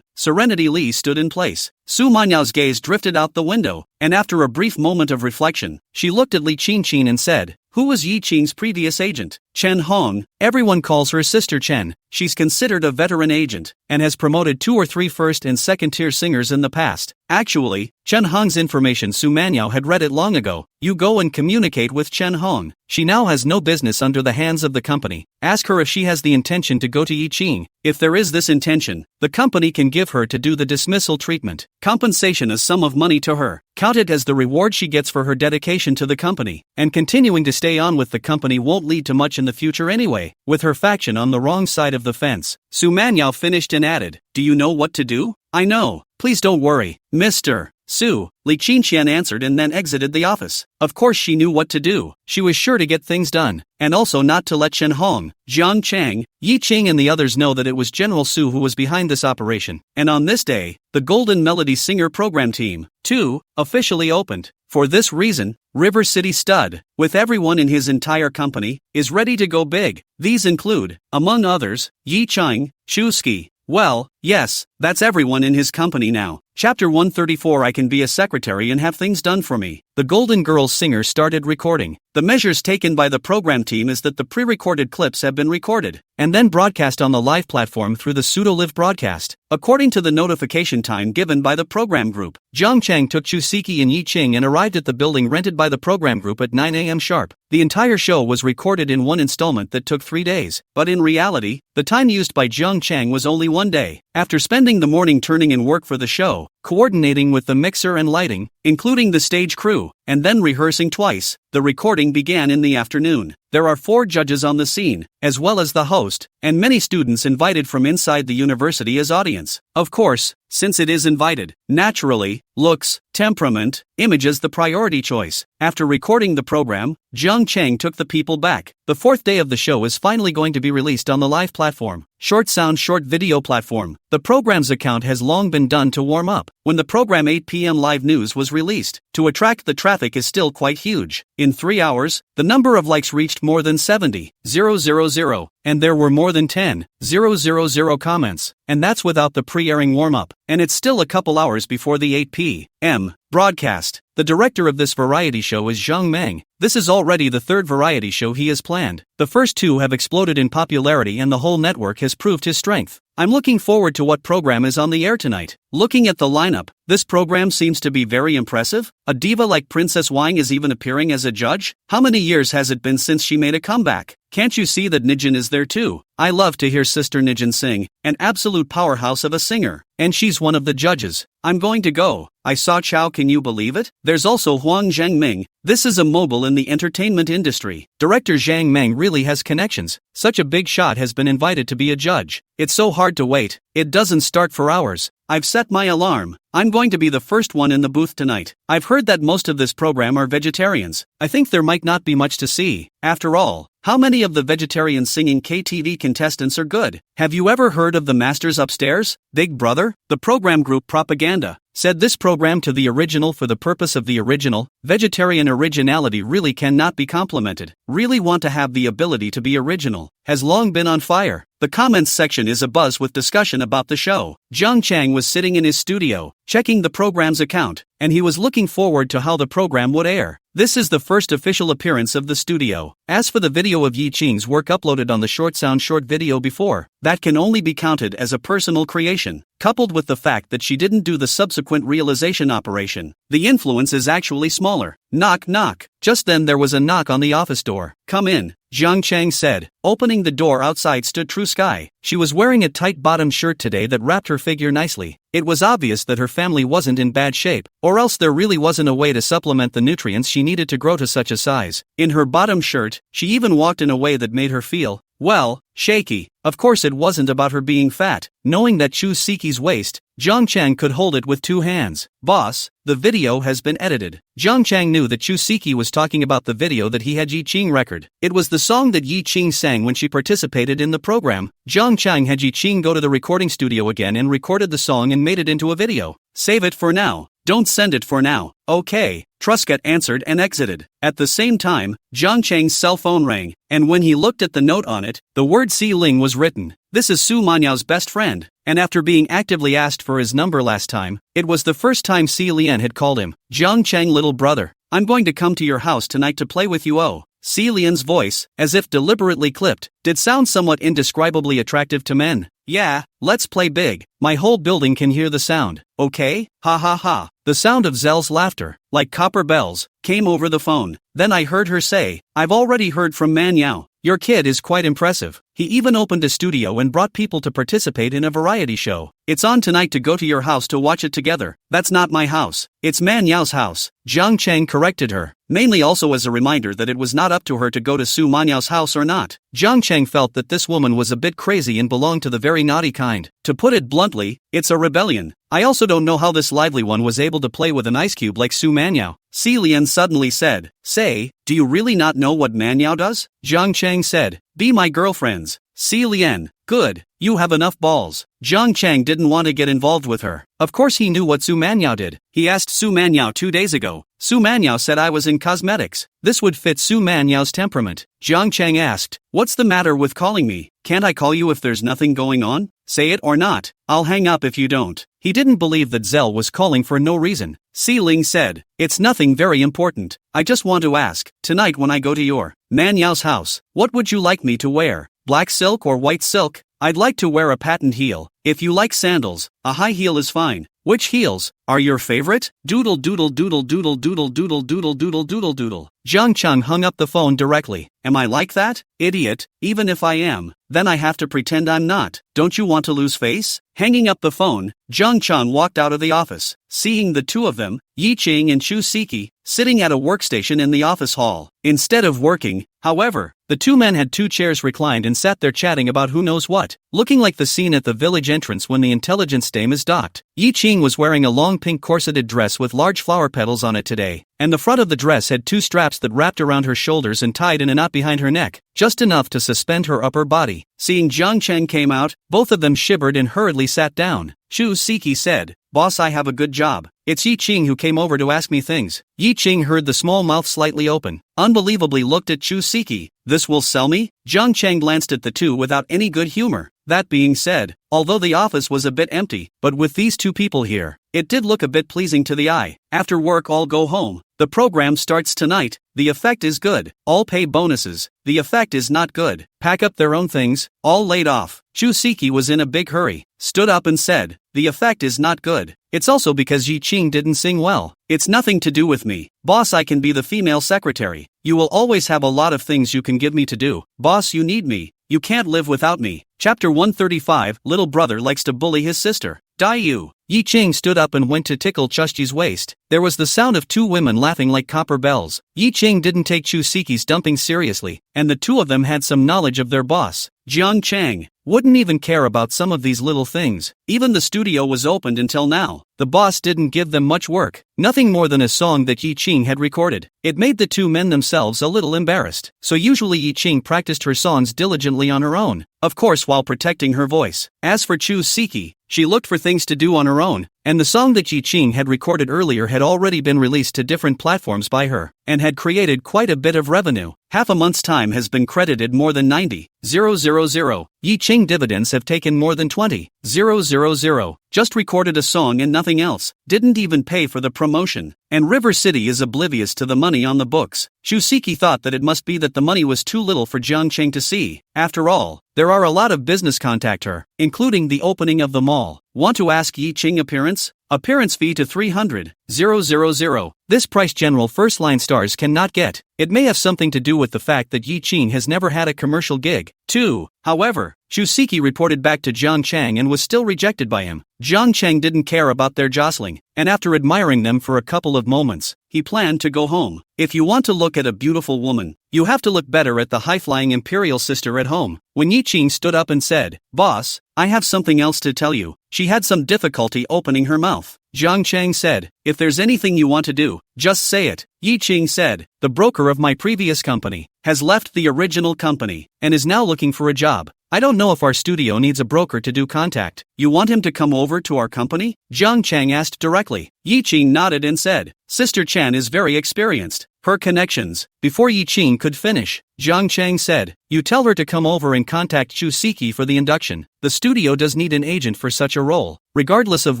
Serenity Li stood in place. Su Manyao's gaze drifted out the window, and after a brief moment of reflection, she looked at Li Qinqin and said, Who was Yi Qing's previous agent? Chen Hong. Everyone calls her Sister Chen. She's considered a veteran agent, and has promoted 2 or 3 first and second tier singers in the past. Actually, Chen Hong's information Su Manhwa had read it long ago. You go and communicate with Chen Hong. She now has no business under the hands of the company. Ask her if she has the intention to go to Yi Qing. If there is this intention, the company can give her to do the dismissal treatment. Compensation, a sum of money to her. Count it as the reward she gets for her dedication to the company. And continuing to stay on with the company won't lead to much in the future anyway. With her faction on the wrong side of the fence, Su Manhwa finished and added, "Do you know what to do?" "I know. Please don't worry, Mr. Su," Li Qingqian answered and then exited the office. Of course she knew what to do. She was sure to get things done, and also not to let Chen Hong, Jiang Chang, Yi Qing and the others know that it was General Su who was behind this operation. And on this day, the Golden Melody Singer program team, 2, officially opened. For this reason, River City Stud, with everyone in his entire company, is ready to go big. These include, among others, Yi Chang, Shuski. Well, yes, that's everyone in his company now. Chapter 134. I can be a secretary and have things done for me. The Golden Girls singer started recording. The measures taken by the program team is that the pre-recorded clips have been recorded, and then broadcast on the live platform through the pseudo-live broadcast. According to the notification time given by the program group, Jiang Chang took Chusiki and Yi Qing and arrived at the building rented by the program group at 9 a.m. sharp. The entire show was recorded in one installment that took 3 days, but in reality, the time used by Jiang Chang was only 1 day. After spending the morning turning in work for the show, coordinating with the mixer and lighting, including the stage crew, and then rehearsing twice, the recording began in the afternoon. There are 4 judges on the scene, as well as the host, and many students invited from inside the university as audience. Of course, since it is invited, naturally, looks, temperament, image is the priority choice. After recording the program, Jiang Chang took the people back. The 4th day of the show is finally going to be released on the live platform, short sound short video platform. The program's account has long been done to warm up. When the program 8 p.m. live news was released, to attract the traffic is still quite huge. In 3 hours, the number of likes reached more than 70,000, and there were more than 10,000 comments. And that's without the pre-airing warm-up. And it's still a couple hours before the 8 p.m. broadcast. The director of this variety show is Zhang Meng. This is already the 3rd variety show he has planned. The first 2 have exploded in popularity and the whole network has proved his strength. I'm looking forward to what program is on the air tonight. Looking at the lineup, this program seems to be very impressive. A diva like Princess Wang is even appearing as a judge. How many years has it been since she made a comeback? Can't you see that Nijin is there too? I love to hear Sister Nijin sing, an absolute powerhouse of a singer. And she's one of the judges. I'm going to go. I saw Chow, can you believe it? There's also Huang Zhengming. This is a mogul in the entertainment industry. Director Zhang Meng really has connections. Such a big shot has been invited to be a judge. It's so hard to wait. It doesn't start for hours. I've set my alarm. I'm going to be the first one in the booth tonight. I've heard that most of this program are vegetarians. I think there might not be much to see. After all, how many of the vegetarian singing KTV contestants are good? Have you ever heard of the Masters Upstairs? Big Brother? The program group Propaganda said this program to the original for the purpose of the original. Vegetarian originality really cannot be complimented. Really want to have the ability to be original. Has long been on fire. The comments section is abuzz with discussion about the show. Jiang Chang was sitting in his studio, checking the program's account, and he was looking forward to how the program would air. This is the first official appearance of the studio. As for the video of Yi Qing's work uploaded on the short sound short video before, that can only be counted as a personal creation. Coupled with the fact that she didn't do the subsequent realization operation, the influence is actually smaller. Knock knock. Just then there was a knock on the office door. Come in, Jiang Chang said. Opening the door outside stood True Sky. She was wearing a tight bottom shirt today that wrapped her figure nicely. It was obvious that her family wasn't in bad shape, or else there really wasn't a way to supplement the nutrients she needed to grow to such a size. In her bottom shirt, she even walked in a way that made her feel, well, shaky. Of course it wasn't about her being fat. Knowing that Chu Siki's waist, Jiang Chang could hold it with 2 hands. Boss, the video has been edited. Jiang Chang knew that Chu Siki was talking about the video that he had Yi Qing record. It was the song that Yi Qing sang when she participated in the program. Jiang Chang had Yi Qing go to the recording studio again and recorded the song and made it into a video. Save it for now. Don't send it for now. Okay, Truscott answered and exited. At the same time, Jiang Chang's cell phone rang, and when he looked at the note on it, the word Si Ling was written. This is Su Manhwa's best friend, and after being actively asked for his number last time, it was the first time Si Lian had called him. Jiang Chang, little brother, I'm going to come to your house tonight to play with you. Oh, Si Lian's voice, as if deliberately clipped, did sound somewhat indescribably attractive to men. Yeah, let's play big. My whole building can hear the sound, okay? Ha ha ha. The sound of Zell's laughter, like copper bells, came over the phone. Then I heard her say, I've already heard from Manhwa. Your kid is quite impressive. He even opened a studio and brought people to participate in a variety show. It's on tonight to go to your house to watch it together. That's not my house. It's Manhwa's house. Jiang Chang corrected her, mainly also as a reminder that it was not up to her to go to Su Manhwa's house or not. Jiang Chang felt that this woman was a bit crazy and belonged to the very naughty kind. To put it bluntly, it's a rebellion. I also don't know how this lively one was able to play with an ice cube like Su Manhwa. Si Lian suddenly said, Say, do you really not know what Manhwa does? Jiang Chang said, Be my girlfriends. Si Lian, good, you have enough balls. Jiang Chang didn't want to get involved with her. Of course he knew what Su Manhwa did. He asked Su Manhwa 2 days ago. Su Manhwa said I was in cosmetics. This would fit Su Manhwa's temperament. Jiang Chang asked, What's the matter with calling me? Can't I call you if there's nothing going on? Say it or not, I'll hang up if you don't. He didn't believe that Zell was calling for no reason. Si Ling said, It's nothing very important. I just want to ask, tonight when I go to your Manhwa's house, what would you like me to wear? Black silk or white silk? I'd like to wear a patent heel. If you like sandals, a high heel is fine. Which heels are your favorite? Doodle doodle doodle doodle doodle doodle doodle doodle doodle doodle. Jiang Chang hung up the phone directly. Am I like that? Idiot, even if I am, then I have to pretend I'm not. Don't you want to lose face? Hanging up the phone, Jiang Chang walked out of the office, seeing the two of them, Yi Qing and Chu Siki, sitting at a workstation in the office hall. Instead of working, however, the two men had 2 chairs reclined and sat there chatting about who knows what, looking like the scene at the village entrance when the intelligence dame is docked. Yi Qing was wearing a long pink corseted dress with large flower petals on it today, and the front of the dress had 2 straps that wrapped around her shoulders and tied in a knot behind her neck, just enough to suspend her upper body. Seeing Jiang Chang came out, both of them shivered and hurriedly sat down. Chu Siki said, Boss, I have a good job. It's Yi Qing who came over to ask me things. Yi Qing heard the small mouth slightly open, unbelievably looked at Chu Siki. This will sell me? Jiang Chang glanced at the two without any good humor. That being said, although the office was a bit empty, but with these 2 people here, it did look a bit pleasing to the eye. After work all go home. The program starts tonight. The effect is good. All pay bonuses. The effect is not good. Pack up their own things. All laid off. Chu Siki was in a big hurry, stood up and said, The effect is not good. It's also because Yi Qing didn't sing well. It's nothing to do with me. Boss, I can be the female secretary. You will always have a lot of things you can give me to do. Boss, you need me. You can't live without me. Chapter 135, Little brother likes to bully his sister. Dai-yu. Yi Qing stood up and went to tickle Chushji's waist. There was the sound of 2 women laughing like copper bells. Yi Qing didn't take Chu Siki's dumping seriously, and the 2 of them had some knowledge of their boss. Jiang Chang wouldn't even care about some of these little things. Even the studio was opened until now. The boss didn't give them much work, nothing more than a song that Yi Qing had recorded. It made the 2 men themselves a little embarrassed, so usually Yi Qing practiced her songs diligently on her own, of course while protecting her voice. As for Chu Siki, she looked for things to do on her own, and the song that Yi Qing had recorded earlier had already been released to different platforms by her, and had created quite a bit of revenue. Half a month's time has been credited more than 90,000. Yi Qing dividends have taken more than 20,000. Just recorded a song and nothing else, didn't even pay for the promotion. And River City is oblivious to the money on the books. Shusiki thought that it must be that the money was too little for Jiang Cheng to see. After all, there are a lot of business contact her, including the opening of the mall. Want to ask Yi Qing appearance? Appearance fee to 300,000. This price general first-line stars cannot get. It may have something to do with the fact that Yi Qing has never had a commercial gig, too. However, Shusiki reported back to Jiang Chang and was still rejected by him. Jiang Chang didn't care about their jostling, and after admiring them for a couple of moments, he planned to go home. If you want to look at a beautiful woman, you have to look better at the high-flying imperial sister at home. When Yi Qing stood up and said, "Boss, I have something else to tell you," she had some difficulty opening her mouth. Jiang Chang said, "If there's anything you want to do, just say it." Yi Qing said, "The broker of my previous company has left the original company and is now looking for a job. I don't know if our studio needs a broker to do contact. You want him to come over to our company?" Jiang Chang asked directly. Yi Qing nodded and said, "Sister Chan is very experienced. Her connections." Before Yi Qing could finish, Jiang Chang said, "You tell her to come over and contact Shusiki for the induction. The studio does need an agent for such a role, regardless of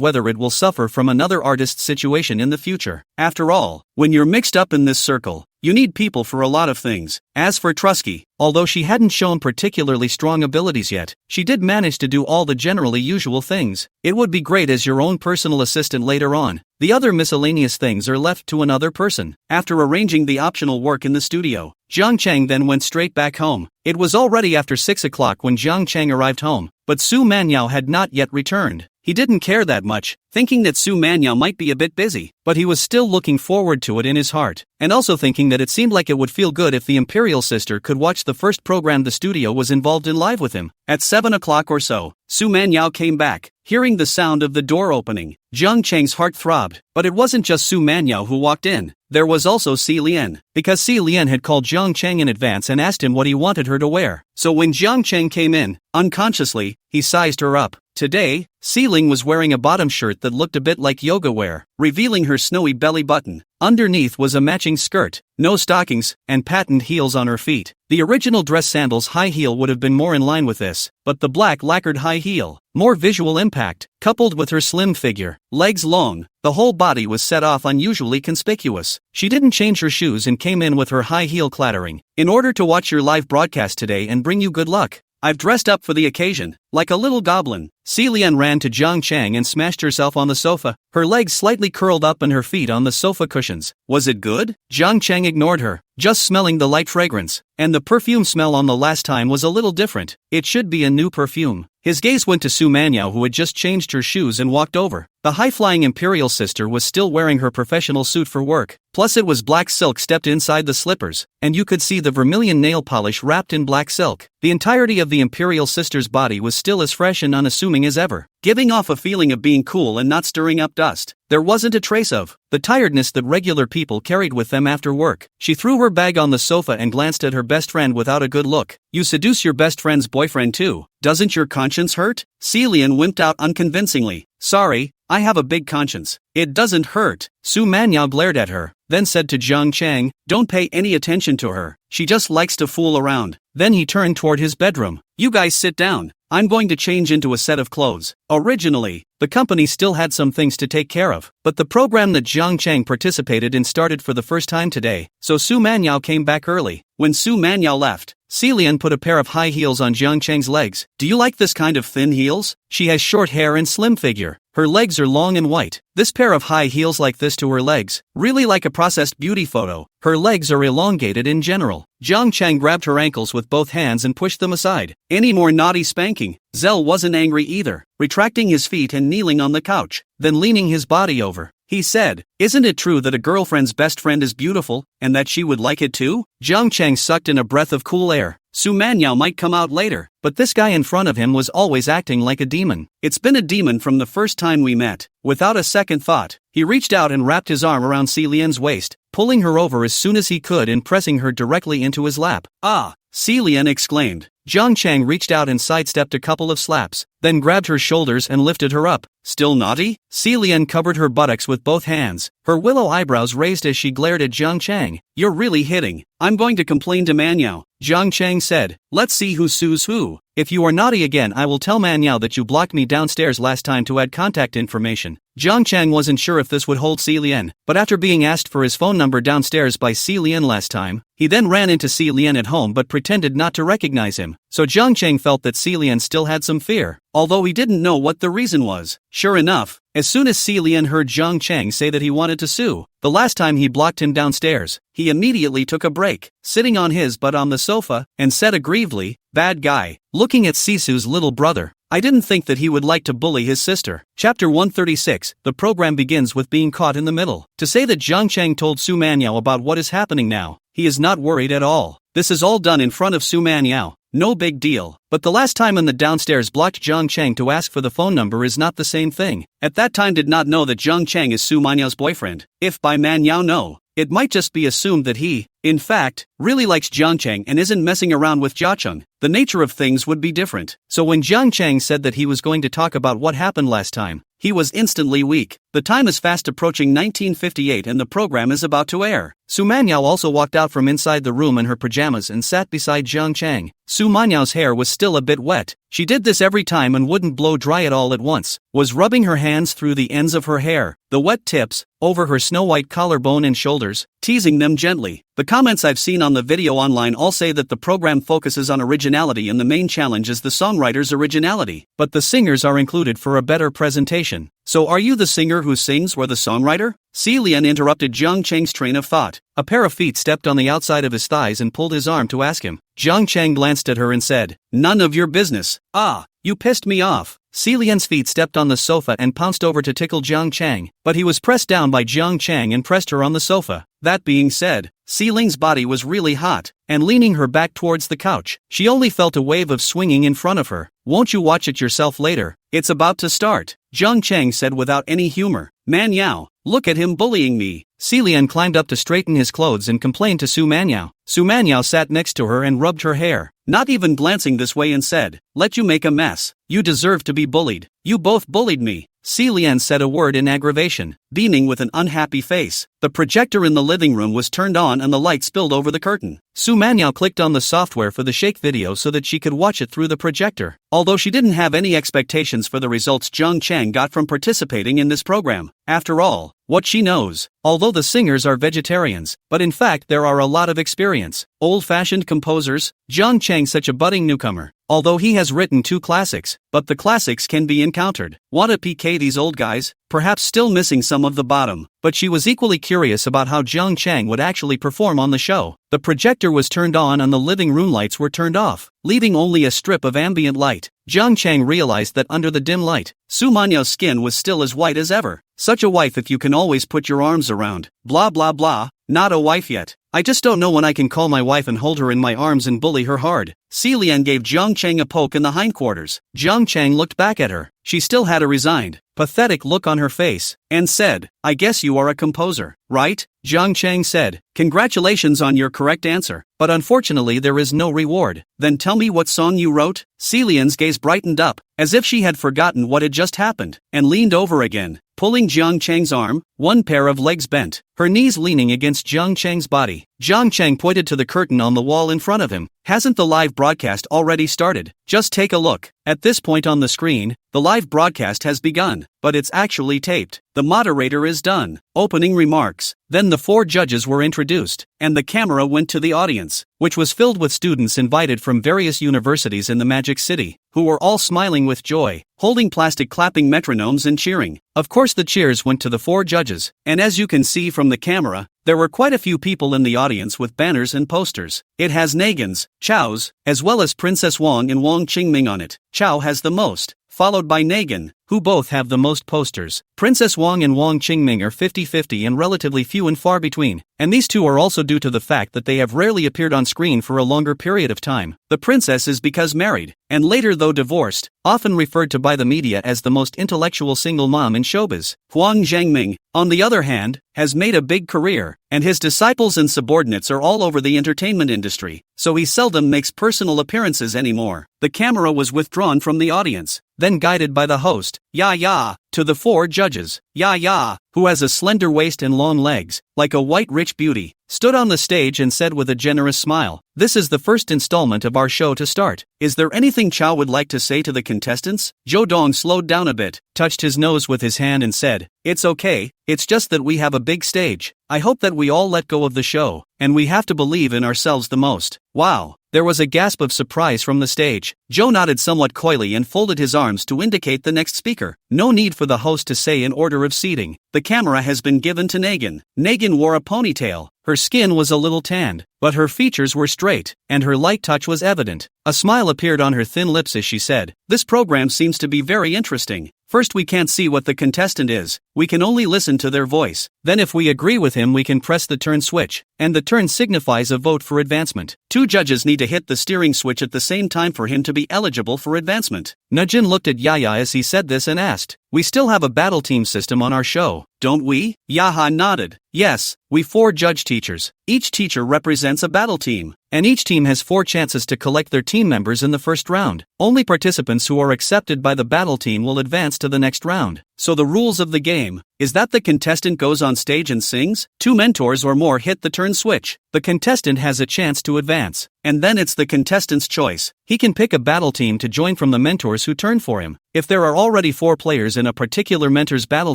whether it will suffer from another artist's situation in the future. After all, when you're mixed up in this circle, You need people for a lot of things. As for Trusky, although she hadn't shown particularly strong abilities yet, she did manage to do all the generally usual things. It would be great as your own personal assistant later on. The other miscellaneous things are left to another person. After arranging the optional work in the studio, Jiang Chang then went straight back home. It was already after 6 o'clock when Jiang Chang arrived home, but Su Manyao had not yet returned. He didn't care that much, thinking that Su Manyao might be a bit busy, but he was still looking forward to it in his heart, and also thinking that it seemed like it would feel good if the Imperial sister could watch the first program the studio was involved in live with him. At 7 o'clock or so, Su Manyao came back. Hearing the sound of the door opening, Jiang Chang's heart throbbed, but it wasn't just Su Manyao who walked in. There was also Si Lian, because Si Lian had called Jiang Chang in advance and asked him what he wanted her to wear. So when Jiang Chang came in, unconsciously, he sized her up. Today, Si Ling was wearing a bottom shirt that looked a bit like yoga wear, revealing her snowy belly button. Underneath was a matching skirt, no stockings, and patent heels on her feet. The original dress sandals high heel would have been more in line with this, but the black lacquered high heel, more visual impact, coupled with her slim figure, legs long, the whole body was set off unusually conspicuous. She didn't change her shoes and came in with her high heel clattering. In order to watch your live broadcast today and bring you good luck, I've dressed up for the occasion, like a little goblin. Si Lian ran to Jiang Chang and smashed herself on the sofa, her legs slightly curled up and her feet on the sofa cushions. Was it good? Jiang Chang ignored her, just smelling the light fragrance, and the perfume smell on the last time was a little different. It should be a new perfume. His gaze went to Su Manyao, who had just changed her shoes and walked over. The high-flying Imperial sister was still wearing her professional suit for work, plus it was black silk stepped inside the slippers, and you could see the vermilion nail polish wrapped in black silk. The entirety of the Imperial sister's body was still as fresh and unassuming as ever, giving off a feeling of being cool and not stirring up dust. There wasn't a trace of the tiredness that regular people carried with them after work. She threw her bag on the sofa and glanced at her best friend without a good look. You seduce your best friend's boyfriend too. Doesn't your conscience hurt? Si Lian wimped out unconvincingly. Sorry, I have a big conscience. It doesn't hurt. Su Manyao glared at her, then said to Jiang Chang, don't pay any attention to her. She just likes to fool around. Then he turned toward his bedroom. You guys sit down. I'm going to change into a set of clothes. Originally, the company still had some things to take care of, but the program that Jiang Chang participated in started for the first time today, so Su Manyao came back early. When Su Manyao left, Si Lian put a pair of high heels on Jiang Chang's legs. Do you like this kind of thin heels? She has short hair and slim figure. Her legs are long and white. This pair of high heels like this to her legs, really like a processed beauty photo. Her legs are elongated in general. Jiang Chang grabbed her ankles with both hands and pushed them aside. Any more naughty spanking? Zhel wasn't angry either, retracting his feet and kneeling on the couch, then leaning his body over. He said, isn't it true that a girlfriend's best friend is beautiful, and that she would like it too? Jiang Chang sucked in a breath of cool air. Su Manyao might come out later, but this guy in front of him was always acting like a demon. It's been a demon from the first time we met. Without a second thought, he reached out and wrapped his arm around Si Lian's waist, pulling her over as soon as he could and pressing her directly into his lap. Ah! Si Lian exclaimed. Jiang Chang reached out and sidestepped a couple of slaps, then grabbed her shoulders and lifted her up. Still naughty? Si Lian covered her buttocks with both hands, her willow eyebrows raised as she glared at Jiang Chang. You're really hitting. I'm going to complain to Manyao, Jiang Chang said. Let's see who sues who. If you are naughty again, I will tell Manyao that you blocked me downstairs last time to add contact information. Jiang Chang wasn't sure if this would hold Si Lian, but after being asked for his phone number downstairs by Si Lian last time, he then ran into Si Lian at home but pretended not to recognize him. So Jiang Chang felt that Si Lian still had some fear, although he didn't know what the reason was. Sure enough, as soon as Si Lian heard Jiang Chang say that he wanted to sue, the last time he blocked him downstairs, he immediately took a break, sitting on his butt on the sofa, and said aggrievedly, bad guy, looking at Sisu's little brother. I didn't think that he would like to bully his sister. Chapter 136, the program begins with being caught in the middle. To say that Jiang Chang told Su Manyao about what is happening now, he is not worried at all. This is all done in front of Su Manyao. No big deal. But the last time in the downstairs blocked Jiang Chang to ask for the phone number is not the same thing. At that time did not know that Jiang Chang is Su Manyao's boyfriend. If by Manyao know, it might just be assumed that he, in fact, really likes Jiang Chang and isn't messing around with Jiacheng. The nature of things would be different. So when Jiang Chang said that he was going to talk about what happened last time, he was instantly weak. The time is fast approaching 1958 and the program is about to air. Su Manyao also walked out from inside the room in her pajamas and sat beside Jiang Chang. Su Manyao's hair was still a bit wet. She did this every time and wouldn't blow dry it all at once, was rubbing her hands through the ends of her hair, the wet tips, over her snow-white collarbone and shoulders, teasing them gently. The comments I've seen on the video online all say that the program focuses on originality and the main challenge is the songwriter's originality, but the singers are included for a better presentation. So are you the singer who sings or the songwriter? Si Lian interrupted Jiang Cheng's train of thought. A pair of feet stepped on the outside of his thighs and pulled his arm to ask him. Jiang Cheng glanced at her and said, "None of your business." "Ah, you pissed me off." Si Lian's feet stepped on the sofa and pounced over to tickle Jiang Cheng, but he was pressed down by Jiang Cheng and pressed her on the sofa. That being said, Si Ling's body was really hot, and leaning her back towards the couch, she only felt a wave of swinging in front of her. "Won't you watch it yourself later? It's about to start," Jiang Cheng said without any humor. "Man Yao, look at him bullying me." Si Lian climbed up to straighten his clothes and complained to Su Manyao. Su Manyao sat next to her and rubbed her hair, not even glancing this way, and said, "Let you make a mess. You deserve to be bullied. You both bullied me." Si Lian said a word in aggravation, beaming with an unhappy face. The projector in the living room was turned on and the light spilled over the curtain. Su Manyao clicked on the software for the shake video so that she could watch it through the projector. Although she didn't have any expectations for the results Jiang Cheng got from participating in this program. After all, what she knows, although the singers are vegetarians, but in fact there are a lot of experience. Old-fashioned composers, Jiang Cheng such a budding newcomer. Although he has written 2 classics, but the classics can be encountered. Wanna PK these old guys? Perhaps still missing some of the bottom, but she was equally curious about how Jiang Cheng would actually perform on the show. The projector was turned on and the living room lights were turned off, leaving only a strip of ambient light. Jiang Cheng realized that under the dim light, Su Manyao's skin was still as white as ever. Such a wife if you can always put your arms around. Blah blah blah, not a wife yet. I just don't know when I can call my wife and hold her in my arms and bully her hard. Si Lian gave Jiang Cheng a poke in the hindquarters. Jiang Cheng looked back at her. She still had a resigned, pathetic look on her face, and said, "I guess you are a composer, right?" Jiang Cheng said, "Congratulations on your correct answer, but unfortunately there is no reward." "Then tell me what song you wrote?" Si Lian's gaze brightened up, as if she had forgotten what had just happened, and leaned over again, pulling Jiang Cheng's arm, one pair of legs bent, her knees leaning against Jiang Cheng's body. Jiang Cheng pointed to the curtain on the wall in front of him. "Hasn't the live broadcast already started? Just take a look." At this point on the screen, the live broadcast has begun, but it's actually taped. The moderator is done. Opening remarks. Then the 4 judges were introduced, and the camera went to the audience, which was filled with students invited from various universities in the Magic City, who were all smiling with joy, holding plastic clapping metronomes and cheering. Of course the cheers went to the 4 judges, and as you can see from the camera, there were quite a few people in the audience with banners and posters. It has Nagin's, Chao's, as well as Princess Wang and Wang Qingming on it. Chao has the most, followed by Nagin, who both have the most posters. Princess Wang and Wang Qingming are 50-50 and relatively few and far between, and these two are also due to the fact that they have rarely appeared on screen for a longer period of time. The princess is because married, and later though divorced, often referred to by the media as the most intellectual single mom in showbiz. Huang Zhangming, on the other hand, has made a big career, and his disciples and subordinates are all over the entertainment industry, so he seldom makes personal appearances anymore. The camera was withdrawn from the audience, then guided by the host, Ya, to the 4 judges. Ya, who has a slender waist and long legs, like a white rich beauty, stood on the stage and said with a generous smile, "This is the first installment of our show to start. Is there anything Chao would like to say to the contestants?" Zhou Dong slowed down a bit, touched his nose with his hand and said, "It's okay, it's just that we have a big stage. I hope that we all let go of the show, and we have to believe in ourselves the most." Wow. There was a gasp of surprise from the stage. Zhou nodded somewhat coyly and folded his arms to indicate the next speaker. No need for the host to say in order of seating. The camera has been given to Nagin. Nagin wore a ponytail. Her skin was a little tanned, but her features were straight, and her light touch was evident. A smile appeared on her thin lips as she said, "This program seems to be very interesting. First we can't see what the contestant is, we can only listen to their voice. Then if we agree with him we can press the turn switch, and the turn signifies a vote for advancement. 2 judges need to hit the steering switch at the same time for him to be eligible for advancement." Najin looked at Yaya as he said this and asked, "We still have a battle team system on our show, don't we?" Yaha nodded. "Yes, we 4 judge teachers. Each teacher represents a battle team. and each team has 4 chances to collect their team members in the first round. Only participants who are accepted by the battle team will advance to the next round. So the rules of the game is that the contestant goes on stage and sings, 2 mentors or more hit the turn switch. The contestant has a chance to advance, and then it's the contestant's choice. He can pick a battle team to join from the mentors who turn for him. If there are already 4 players in a particular mentor's battle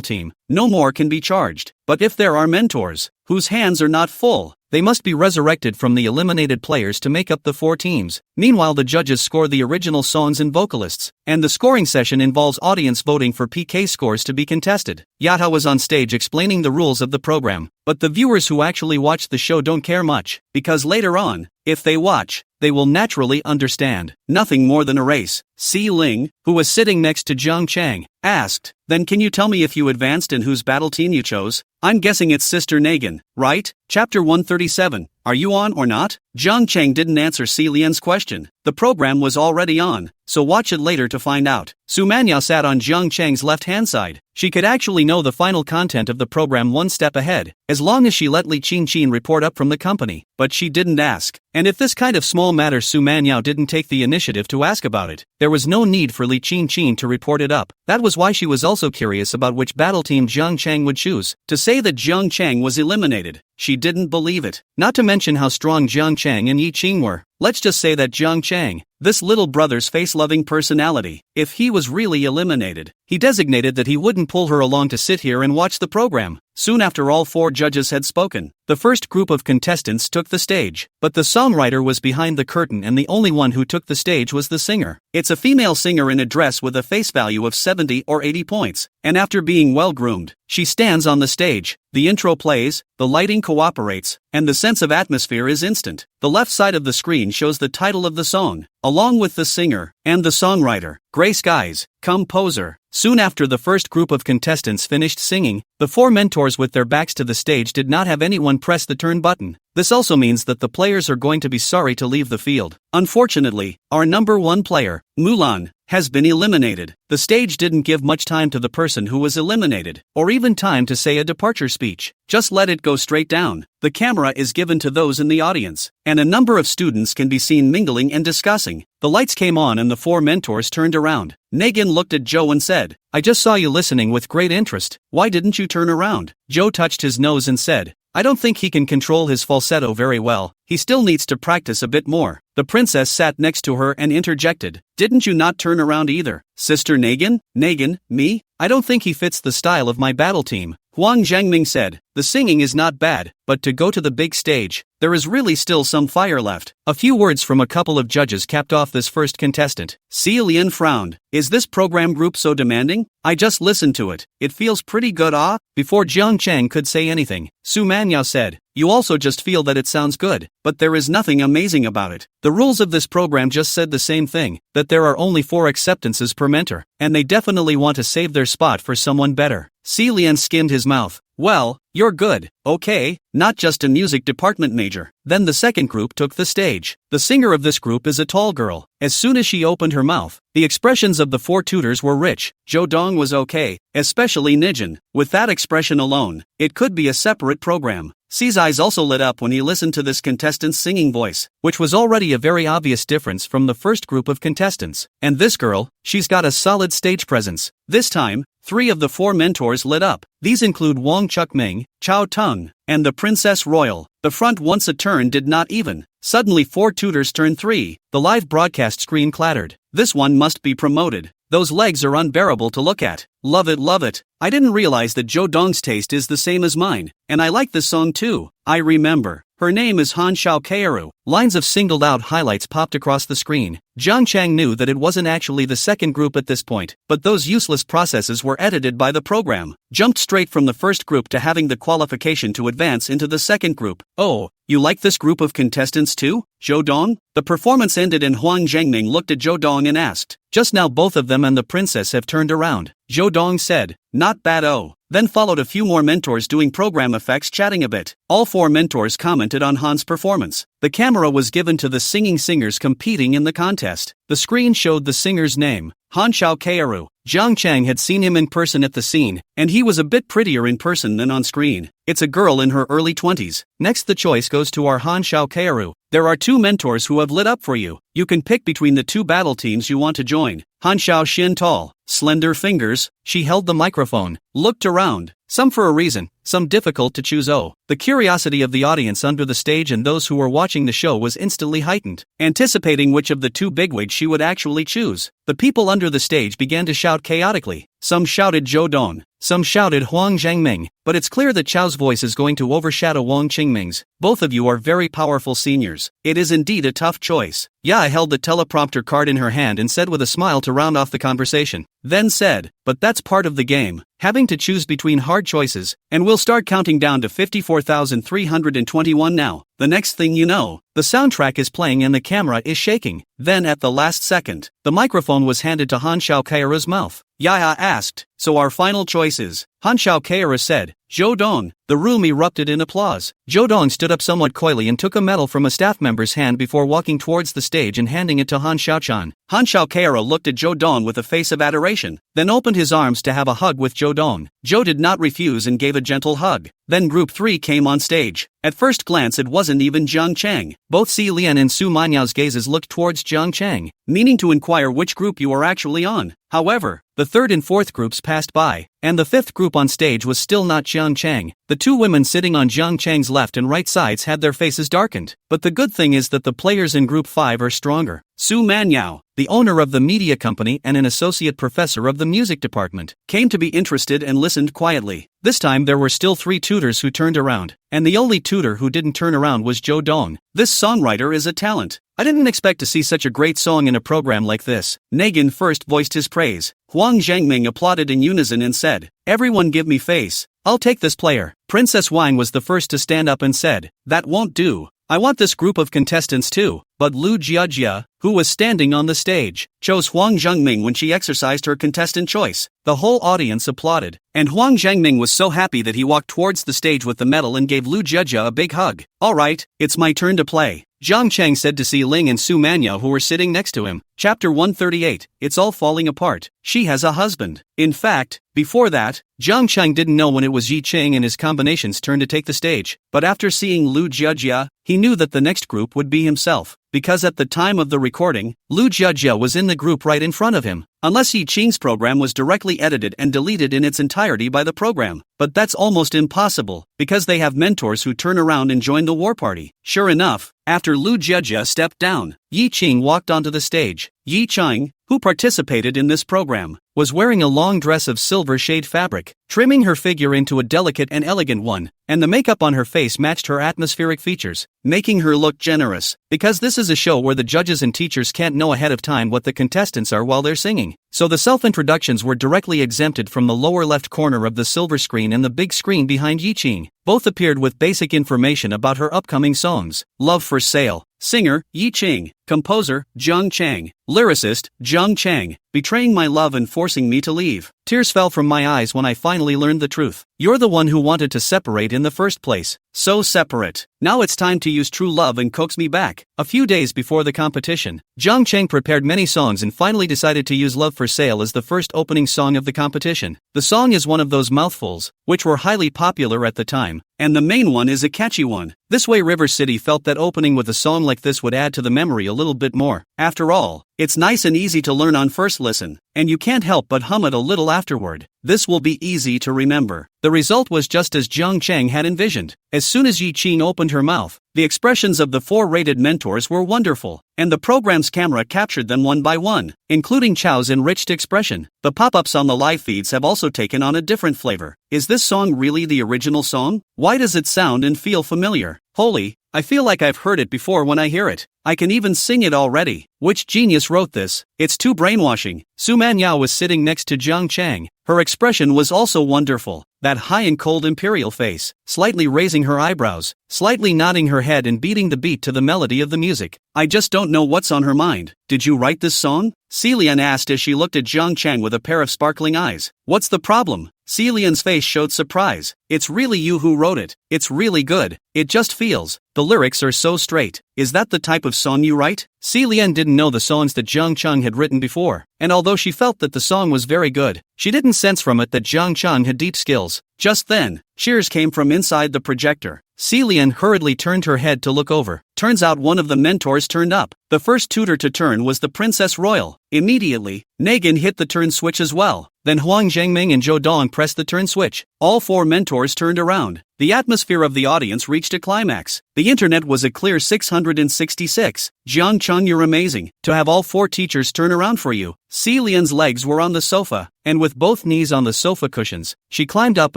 team, no more can be charged. But if there are mentors whose hands are not full, they must be resurrected from the eliminated players to make up the 4 teams. Meanwhile, the judges score the original songs and vocalists, and the scoring session involves audience voting for PK scores to be contested. Yata was on stage explaining the rules of the program, but the viewers who actually watch the show don't care much, because later on, if they watch, they will naturally understand. Nothing more than a race. Si Ling, who was sitting next to Jiang Chang, asked, "Then can you tell me if you advanced and whose battle team you chose? I'm guessing it's Sister Nagin, right? Chapter 137. Are you on or not?" Jiang Chang didn't answer Si Lian's question. The program was already on, so watch it later to find out. Su Manya sat on Jiang Chang's left-hand side. She could actually know the final content of the program one step ahead, as long as she let Li Qingqin report up from the company, but she didn't ask. And if this kind of small matter Su Manyao didn't take the initiative to ask about it, there was no need for Li Qingqin to report it up. That was why she was also curious about which battle team Jiang Chang would choose. To say that Jiang Chang was eliminated, she didn't believe it. Not to mention how strong Jiang Chang and Yi Qing were. Let's just say that Jiang Chang, this little brother's face-loving personality, if he was really eliminated, he designated that he wouldn't pull her along to sit here and watch the program. Soon after all 4 judges had spoken, the first group of contestants took the stage, but the songwriter was behind the curtain and the only one who took the stage was the singer. It's a female singer in a dress with a face value of 70 or 80 points, and after being well-groomed, she stands on the stage, the intro plays, the lighting cooperates, and the sense of atmosphere is instant. The left side of the screen shows the title of the song, along with the singer, and the songwriter, Gray Skies, Composer. Soon after the first group of contestants finished singing, the 4 mentors with their backs to the stage did not have anyone press the turn button. This also means that the players are going to be sorry to leave the field. Unfortunately, our number 1 player, Mulan, has been eliminated. The stage didn't give much time to the person who was eliminated, or even time to say a departure speech. Just let it go straight down. The camera is given to those in the audience, and a number of students can be seen mingling and discussing. The lights came on and the 4 mentors turned around. Nagin looked at Joe and said, "I just saw you listening with great interest. Why didn't you turn around?" Joe touched his nose and said, "I don't think he can control his falsetto very well. He still needs to practice a bit more." The princess sat next to her and interjected, "Didn't you not turn around either? Sister Nagin? Nagin, me? I don't think he fits the style of my battle team." Huang Zhangming said, "The singing is not bad, but to go to the big stage, there is really still some fire left." A few words from a couple of judges capped off this first contestant. Si Lian frowned. "Is this program group so demanding? I just listened to it. It feels pretty good, ah?" Before Jiang Chang could say anything, Su Manyao said, "You also just feel that it sounds good, but there is nothing amazing about it. The rules of this program just said the same thing, that there are only 4 acceptances per mentor, and they definitely want to save their spot for someone better." Si Lian skimmed his mouth. "Well, you're good, okay, not just a music department major." Then the second group took the stage. The singer of this group is a tall girl. As soon as she opened her mouth, the expressions of the 4 tutors were rich. Zhou Dong was okay, especially Nijin. With that expression alone, it could be a separate program. Si's eyes also lit up when he listened to this contestant's singing voice, which was already a very obvious difference from the first group of contestants. And this girl, she's got a solid stage presence. This time, 3 of the 4 mentors lit up. These include Wang Chukming, Chao Tung, and the Princess Royal. The front once a turn did not even. Suddenly 4 tutors turned 3. The live broadcast screen clattered. This one must be promoted. Those legs are unbearable to look at. Love it, love it. I didn't realize that Zhou Dong's taste is the same as mine, and I like this song too. I remember. Her name is Han Xiao Keiru. Lines of singled-out highlights popped across the screen. Jiang Chang knew that it wasn't actually the second group at this point, but those useless processes were edited by the program. Jumped straight from the first group to having the qualification to advance into the second group. "Oh, you like this group of contestants too, Zhou Dong?" The performance ended and Huang Zhangming looked at Zhou Dong and asked. Just now both of them and the princess have turned around. Zhou Dong said, "Not bad, oh." Then followed a few more mentors doing program effects chatting a bit. All 4 mentors commented on Han's performance. The camera was given to the singing singers competing in the contest. The screen showed the singer's name, Han Xiao Keiru, Jiang Chang had seen him in person at the scene, and he was a bit prettier in person than on screen. It's a girl in her early 20s. Next the choice goes to our Han Xiao Kaoru. There are 2 mentors who have lit up for you. You can pick between the 2 battle teams you want to join. Han Xiao Xin tall, slender fingers, she held the microphone, looked around, some for a reason, some difficult to choose. The curiosity of the audience under the stage and those who were watching the show was instantly heightened, anticipating which of the 2 bigwigs she would actually choose. The people under the stage began to shout chaotically. Some shouted Zhou Dong, some shouted Huang Zhangming, but it's clear that Chao's voice is going to overshadow Wang Qingming's. Both of you are very powerful seniors. It is indeed a tough choice. Ya held the teleprompter card in her hand and said with a smile to round off the conversation. Then said, but that's part of the game, having to choose between hard choices, and we'll start counting down to 54,321 now. The next thing you know, the soundtrack is playing and the camera is shaking. Then at the last second, the microphone was handed to Han Xiao Kaoru's mouth. Yaya asked, so our final choice is? Han Xiao Kaoru said, Zhou Dong. The room erupted in applause. Zhou Dong stood up somewhat coyly and took a medal from a staff member's hand before walking towards the stage and handing it to Han Xiaochan. Han Xiao Kaoru looked at Zhou Dong with a face of adoration, then opened his arms to have a hug with Zhou Dong. Zhou did not refuse and gave a gentle hug. Then Group 3 came on stage. At first glance it wasn't even Jiang Chang. Both Si Lian and Su Manyao's gazes looked towards Jiang Chang, meaning to inquire which group you are actually on. However, the 3rd and 4th groups passed by, and the 5th group on stage was still not Jiang Chang. The 2 women sitting on Jiang Chang's left and right sides had their faces darkened. But the good thing is that the players in Group 5 are stronger. Su Manyao, the owner of the media company and an associate professor of the music department, came to be interested and listened quietly. This time there were still 3 tutors who turned around, and the only tutor who didn't turn around was Zhou Dong. This songwriter is a talent. I didn't expect to see such a great song in a program like this. Nagin first voiced his praise. Huang Zhangming applauded in unison and said, everyone give me face. I'll take this player. Princess Wang was the first to stand up and said, that won't do. I want this group of contestants too. But Lu Jiajia, who was standing on the stage, chose Huang Zhangming when she exercised her contestant choice. The whole audience applauded, and Huang Zhangming was so happy that he walked towards the stage with the medal and gave Lu Jiajia a big hug. Alright, it's my turn to play, Jiang Chang said to Si Ling and Su Manyao who were sitting next to him. Chapter 138, It's all falling apart. She has a husband. In fact, before that, Jiang Chang didn't know when it was Yi Qing and his combination's turn to take the stage, but after seeing Lu Jiajia, he knew that the next group would be himself, because at the time of the recording, Lu Jiajia was in the group right in front of him, unless Yi Qing's program was directly edited and deleted in its entirety by the program. But that's almost impossible, because they have mentors who turn around and join the war party. Sure enough, after Lu Jiajia stepped down, Yi Qing walked onto the stage. Yi Qing, who participated in this program, was wearing a long dress of silver shade fabric, trimming her figure into a delicate and elegant one, and the makeup on her face matched her atmospheric features, making her look generous, because this is a show where the judges and teachers can't know ahead of time what the contestants are while they're singing. So the self-introductions were directly exempted from the lower left corner of the silver screen and the big screen behind Yi Qing. Both appeared with basic information about her upcoming songs. Love for Sale. Singer, Yi Qing. Composer, Jiang Chang. Lyricist, Jiang Chang. Betraying my love and forcing me to leave. Tears fell from my eyes when I finally learned the truth. You're the one who wanted to separate in the first place. So separate. Now it's time to use true love and coax me back. A few days before the competition, Jiang Chang prepared many songs and finally decided to use Love for Sale as the first opening song of the competition. The song is one of those mouthfuls, which were highly popular at the time, and the main one is a catchy one. This way River City felt that opening with a song like this would add to the memory a little bit more. After all, it's nice and easy to learn on first listen, and you can't help but hum it a little afterward. This will be easy to remember. The result was just as Jiang Chang had envisioned. As soon as Yi Qing opened her mouth, the expressions of the 4 rated mentors were wonderful, and the program's camera captured them one by one, including Chao's enriched expression. The pop-ups on the live feeds have also taken on a different flavor. Is this song really the original song? Why does it sound and feel familiar? Holy, I feel like I've heard it before when I hear it. I can even sing it already. Which genius wrote this? It's too brainwashing. Su Manyao was sitting next to Jiang Chang. Her expression was also wonderful. That high and cold imperial face, slightly raising her eyebrows, slightly nodding her head and beating the beat to the melody of the music. I just don't know what's on her mind. Did you write this song? Celian asked as she looked at Jiang Chang with a pair of sparkling eyes. What's the problem? Celian's face showed surprise. It's really you who wrote it. It's really good. It just feels. The lyrics are so straight. Is that the type of song you write? Celian didn't know the songs that Zhang Cheng had written before, and although she felt that the song was very good, she didn't sense from it that Zhang Cheng had deep skills. Just then, cheers came from inside the projector. Celian hurriedly turned her head to look over. Turns out one of the mentors turned up. The first tutor to turn was the Princess Royal. Immediately, Nagin hit the turn switch as well. Then Huang Zhengming and Zhou Dong pressed the turn switch. All four mentors turned around. The atmosphere of the audience reached a climax. The internet was a clear 666. Zhang Cheng, you're amazing. To have all four teachers turn around for you. Celian's legs were on the sofa, and with both knees on the sofa cushions, she climbed up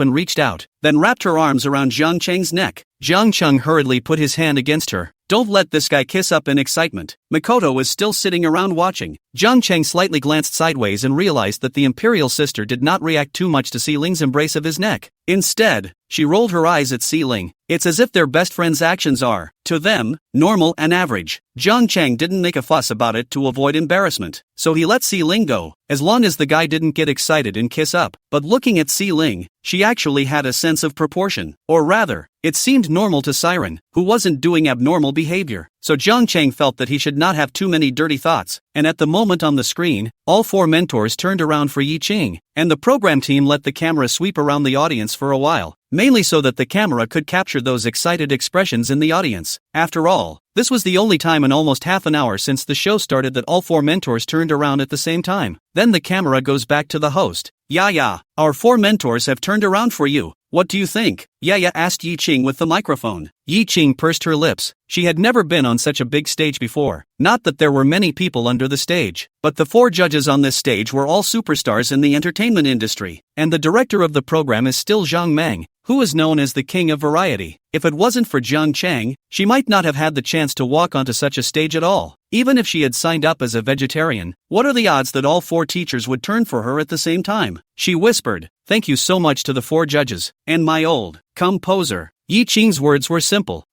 and reached out, then wrapped her arms around Zhang Cheng's neck. Zhang Cheng hurriedly put his hand against her. Don't let this guy kiss up in excitement. Makoto was still sitting around watching. Zhang Cheng slightly glanced sideways and realized that the imperial sister did not react too much to Ling's embrace of his neck. Instead, she rolled her eyes at Ling. It's as if their best friend's actions are, to them, normal and average. Zhang Cheng didn't make a fuss about it to avoid embarrassment, so he let Ling go, as long as the guy didn't get excited and kiss up. But looking at Ling, she actually had a sense of proportion, or rather, it seemed normal to Siren, who wasn't doing abnormal behavior. So Zhang Cheng felt that he should not have too many dirty thoughts, and at the moment on the screen, all four mentors turned around for Yi Qing, and the program team let the camera sweep around the audience for a while, mainly so that the camera could capture those excited expressions in the audience. After all, this was the only time in almost half an hour since the show started that all four mentors turned around at the same time. Then the camera goes back to the host. Yeah, our four mentors have turned around for you. What do you think? Yeah, asked Yi Qing with the microphone. Yi Qing pursed her lips. She had never been on such a big stage before. Not that there were many people under the stage, but the four judges on this stage were all superstars in the entertainment industry, and the director of the program is still Zhang Meng, who is known as the king of variety. If it wasn't for Zhang Cheng, she might not have had the chance to walk onto such a stage at all. Even if she had signed up as a vegetarian, what are the odds that all four teachers would turn for her at the same time? She whispered, "Thank you so much to the four judges, and my old composer." Yi Qing's words were simple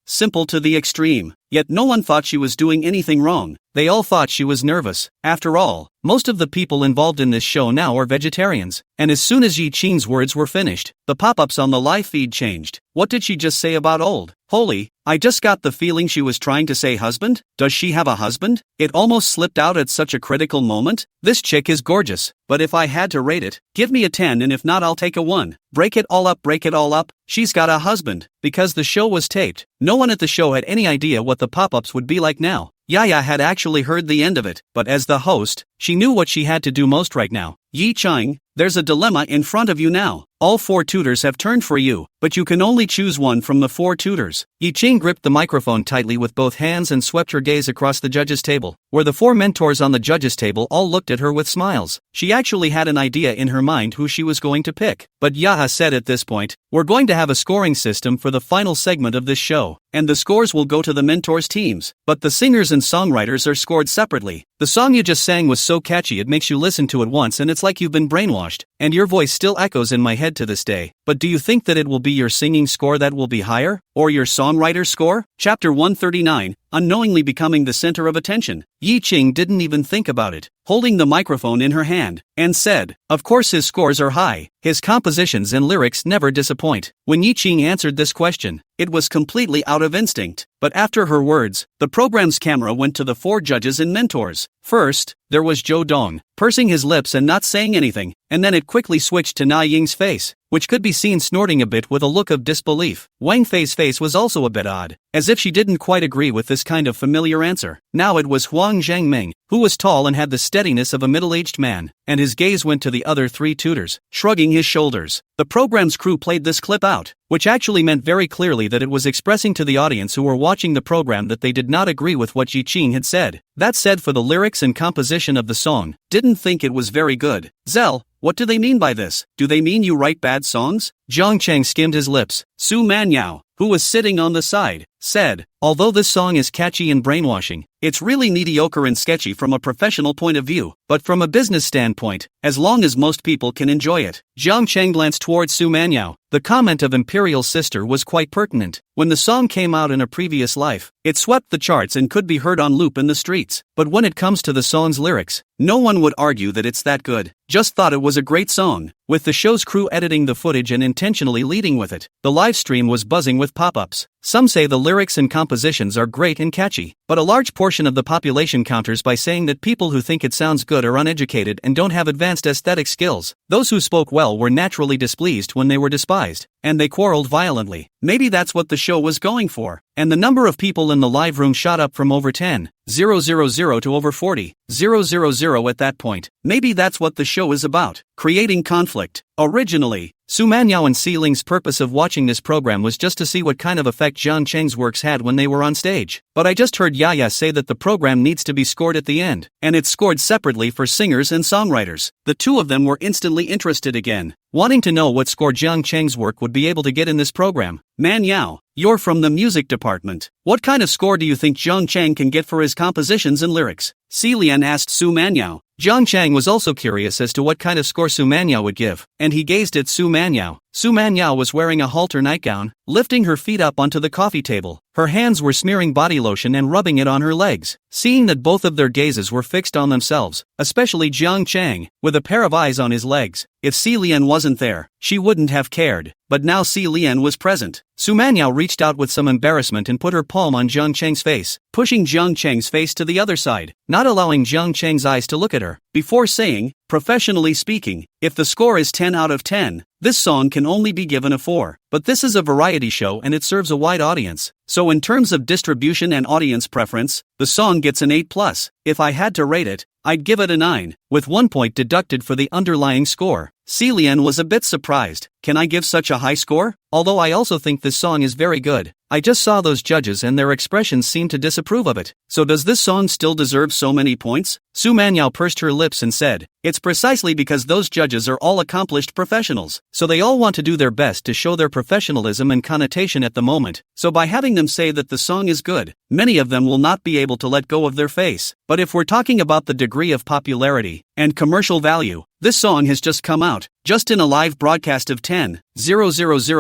to the extreme, yet no one thought she was doing anything wrong. They all thought she was nervous. After all, most of the people involved in this show now are vegetarians, and as soon as Yi Qing's words were finished, the pop-ups on the live feed changed. What did she just say about old? Holy, I just got the feeling she was trying to say husband? Does she have a husband? It almost slipped out at such a critical moment. This chick is gorgeous, but if I had to rate it, give me a 10, and if not I'll take a 1. Break it all up, she's got a husband. Because the show was taped, no one at the show had any idea what the pop-ups would be like now. Yaya had actually heard the end of it, but as the host, she knew what she had to do most right now. Yi Qing, there's a dilemma in front of you now. All four tutors have turned for you, but you can only choose one from the four tutors. Yi Qing gripped the microphone tightly with both hands and swept her gaze across the judges' table, where the four mentors on the judges' table all looked at her with smiles. She actually had an idea in her mind who she was going to pick, but Yaha said at this point, "We're going to have a scoring system for the final segment of this show, and the scores will go to the mentors' teams, but the singers and songwriters are scored separately. The song you just sang was so catchy it makes you listen to it once and it's like you've been brainwashed, and your voice still echoes in my head to this day. But do you think that it will be your singing score that will be higher, or your songwriter score?" Chapter 139, Unknowingly Becoming the Center of Attention. Yi Qing didn't even think about it, holding the microphone in her hand, and said, "Of course his scores are high. His compositions and lyrics never disappoint." When Yi Qing answered this question, it was completely out of instinct, but after her words, the program's camera went to the four judges and mentors. First, there was Zhou Dong, pursing his lips and not saying anything, and then it quickly switched to Na Ying's face, which could be seen snorting a bit with a look of disbelief. Wang Fei's face was also a bit odd, as if she didn't quite agree with this kind of familiar answer. Now it was Huang Zhengming, who was tall and had the steadiness of a middle-aged man, and his gaze went to the other three tutors, shrugging his shoulders. The program's crew played this clip out, which actually meant very clearly that it was expressing to the audience who were watching the program that they did not agree with what Yi Qing had said. That said, for the lyrics and composition of the song, didn't think it was very good. Zell, what do they mean by this? Do they mean you write bad songs? Zhang Cheng skimmed his lips. Su Manyao, who was sitting on the side, said, "Although this song is catchy and brainwashing, it's really mediocre and sketchy from a professional point of view, but from a business standpoint, as long as most people can enjoy it." Zhang Cheng glanced towards Su Manyao. The comment of Imperial Sister was quite pertinent. When the song came out in a previous life, it swept the charts and could be heard on loop in the streets, but when it comes to the song's lyrics, no one would argue that it's that good. Just thought it was a great song. with the show's crew editing the footage and intentionally leading with it. The live stream was buzzing with pop-ups. Some say the lyrics and compositions are great and catchy, but a large portion of the population counters by saying that people who think it sounds good are uneducated and don't have advanced aesthetic skills. Those who spoke well were naturally displeased when they were despised, and they quarreled violently. Maybe that's what the show was going for. And the number of people in the live room shot up from over 10,000 to over 40,000 at that point. Maybe that's what the show is about, creating conflict. Originally, Su Manyao and Si Ling's purpose of watching this program was just to see what kind of effect Jiang Cheng's works had when they were on stage. But I just heard Yaya say that the program needs to be scored at the end, and it's scored separately for singers and songwriters. The two of them were instantly interested again, wanting to know what score Jiang Cheng's work would be able to get in this program. Manyao, you're from the music department. What kind of score do you think Jiang Cheng can get for his compositions and lyrics? Si Lian asked Su Manyao. Jiang Cheng was also curious as to what kind of score Su Manyao would give, and he gazed at Su Manyao. Su Manyao was wearing a halter nightgown, lifting her feet up onto the coffee table. Her hands were smearing body lotion and rubbing it on her legs. Seeing that both of their gazes were fixed on themselves, especially Jiang Cheng, with a pair of eyes on his legs, if Si Lian wasn't there, she wouldn't have cared. But now Si Lian was present. Su Manyao reached out with some embarrassment and put her palm on Jiang Cheng's face, pushing Jiang Cheng's face to the other side, not allowing Jiang Cheng's eyes to look at her, before saying, professionally speaking, if the score is 10 out of 10, this song can only be given a 4. But this is a variety show and it serves a wide audience. So in terms of distribution and audience preference, the song gets an 8+. If I had to rate it, I'd give it a 9, with 1 point deducted for the underlying score. Si Lian was a bit surprised. Can I give such a high score? Although I also think this song is very good. I just saw those judges and their expressions seem to disapprove of it. So does this song still deserve so many points? Su Manyao pursed her lips and said, it's precisely because those judges are all accomplished professionals. So they all want to do their best to show their professionalism and connotation at the moment. So by having them say that the song is good, many of them will not be able to let go of their face. But if we're talking about the degree of popularity and commercial value, this song has just come out, just in a live broadcast of 10,000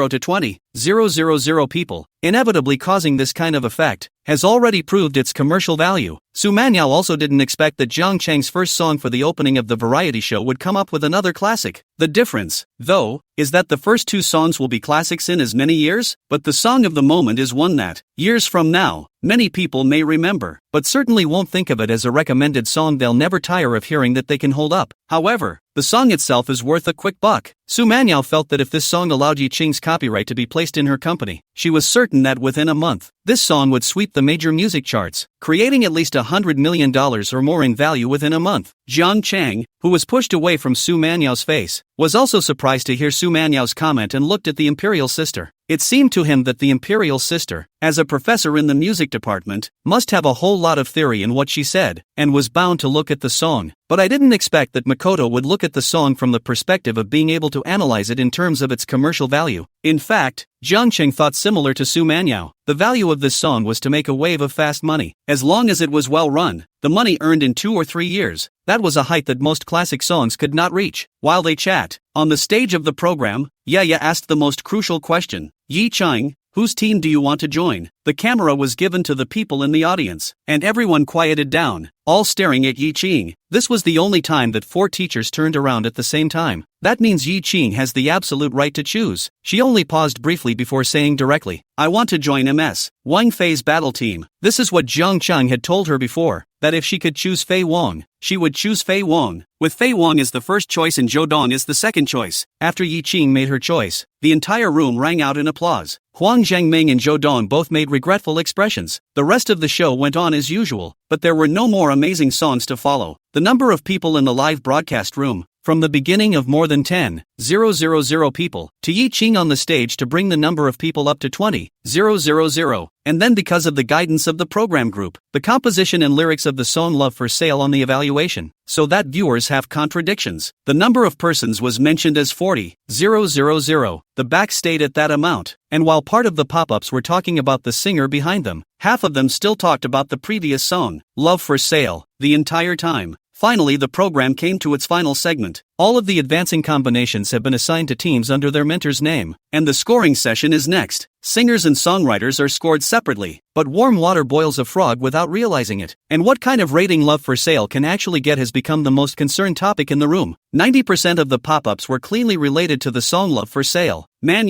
to 20,000 people, inevitably causing this kind of effect, has already proved its commercial value. Su Manyao also didn't expect that Jiang Cheng's first song for the opening of the variety show would come up with another classic. The difference, though, is that the first two songs will be classics in as many years, but the song of the moment is one that, years from now, many people may remember, but certainly won't think of it as a recommended song they'll never tire of hearing that they can hold up. However, the song itself is worth a quick buck. Su Manyao felt that if this song allowed Yi Qing's copyright to be placed in her company, she was certain that within a month, this song would sweep the major music charts, creating at least $100 million or more in value within a month. Jiang Cheng, who was pushed away from Su Manyao's face, was also surprised to hear Su Manyao's comment and looked at the imperial sister. It seemed to him that the imperial sister, as a professor in the music department, must have a whole lot of theory in what she said, and was bound to look at the song. But I didn't expect that Makoto would look at the song from the perspective of being able to analyze it in terms of its commercial value. In fact, Jiang Cheng thought similar to Su Manyao. The value of this song was to make a wave of fast money. As long as it was well run, the money earned in 2 or 3 years, that was a height that most classic songs could not reach. While they chat, on the stage of the program, Yaya asked the most crucial question. Yi Qing, whose team do you want to join? The camera was given to the people in the audience, and everyone quieted down, all staring at Yi Qing. This was the only time that 4 teachers turned around at the same time. That means Yi Qing has the absolute right to choose. She only paused briefly before saying directly, I want to join MS Wang Fei's battle team. This is what Jiang Cheng had told her before, that if she could choose Fei Wang, she would choose Fei Wang, with Fei Wang as the first choice and Zhou Dong as the second choice. After Yi Qing made her choice, the entire room rang out in applause. Huang Zhengming and Zhou Dong both made regretful expressions. The rest of the show went on as usual, but there were no more amazing songs to follow. The number of people in the live broadcast room, from the beginning of more than 10,000 people, to Yi Qing on the stage to bring the number of people up to 20,000, and then because of the guidance of the program group, the composition and lyrics of the song Love for Sale on the evaluation, so that viewers have contradictions. The number of persons was mentioned as 40,000. The back stayed at that amount, and while part of the pop-ups were talking about the singer behind them, half of them still talked about the previous song, Love for Sale, the entire time. Finally, the program came to its final segment. All of the advancing combinations have been assigned to teams under their mentor's name, and the scoring session is next. Singers and songwriters are scored separately, but warm water boils a frog without realizing it. And what kind of rating Love for Sale can actually get has become the most concerned topic in the room. 90% of the pop-ups were cleanly related to the song Love for Sale. Man.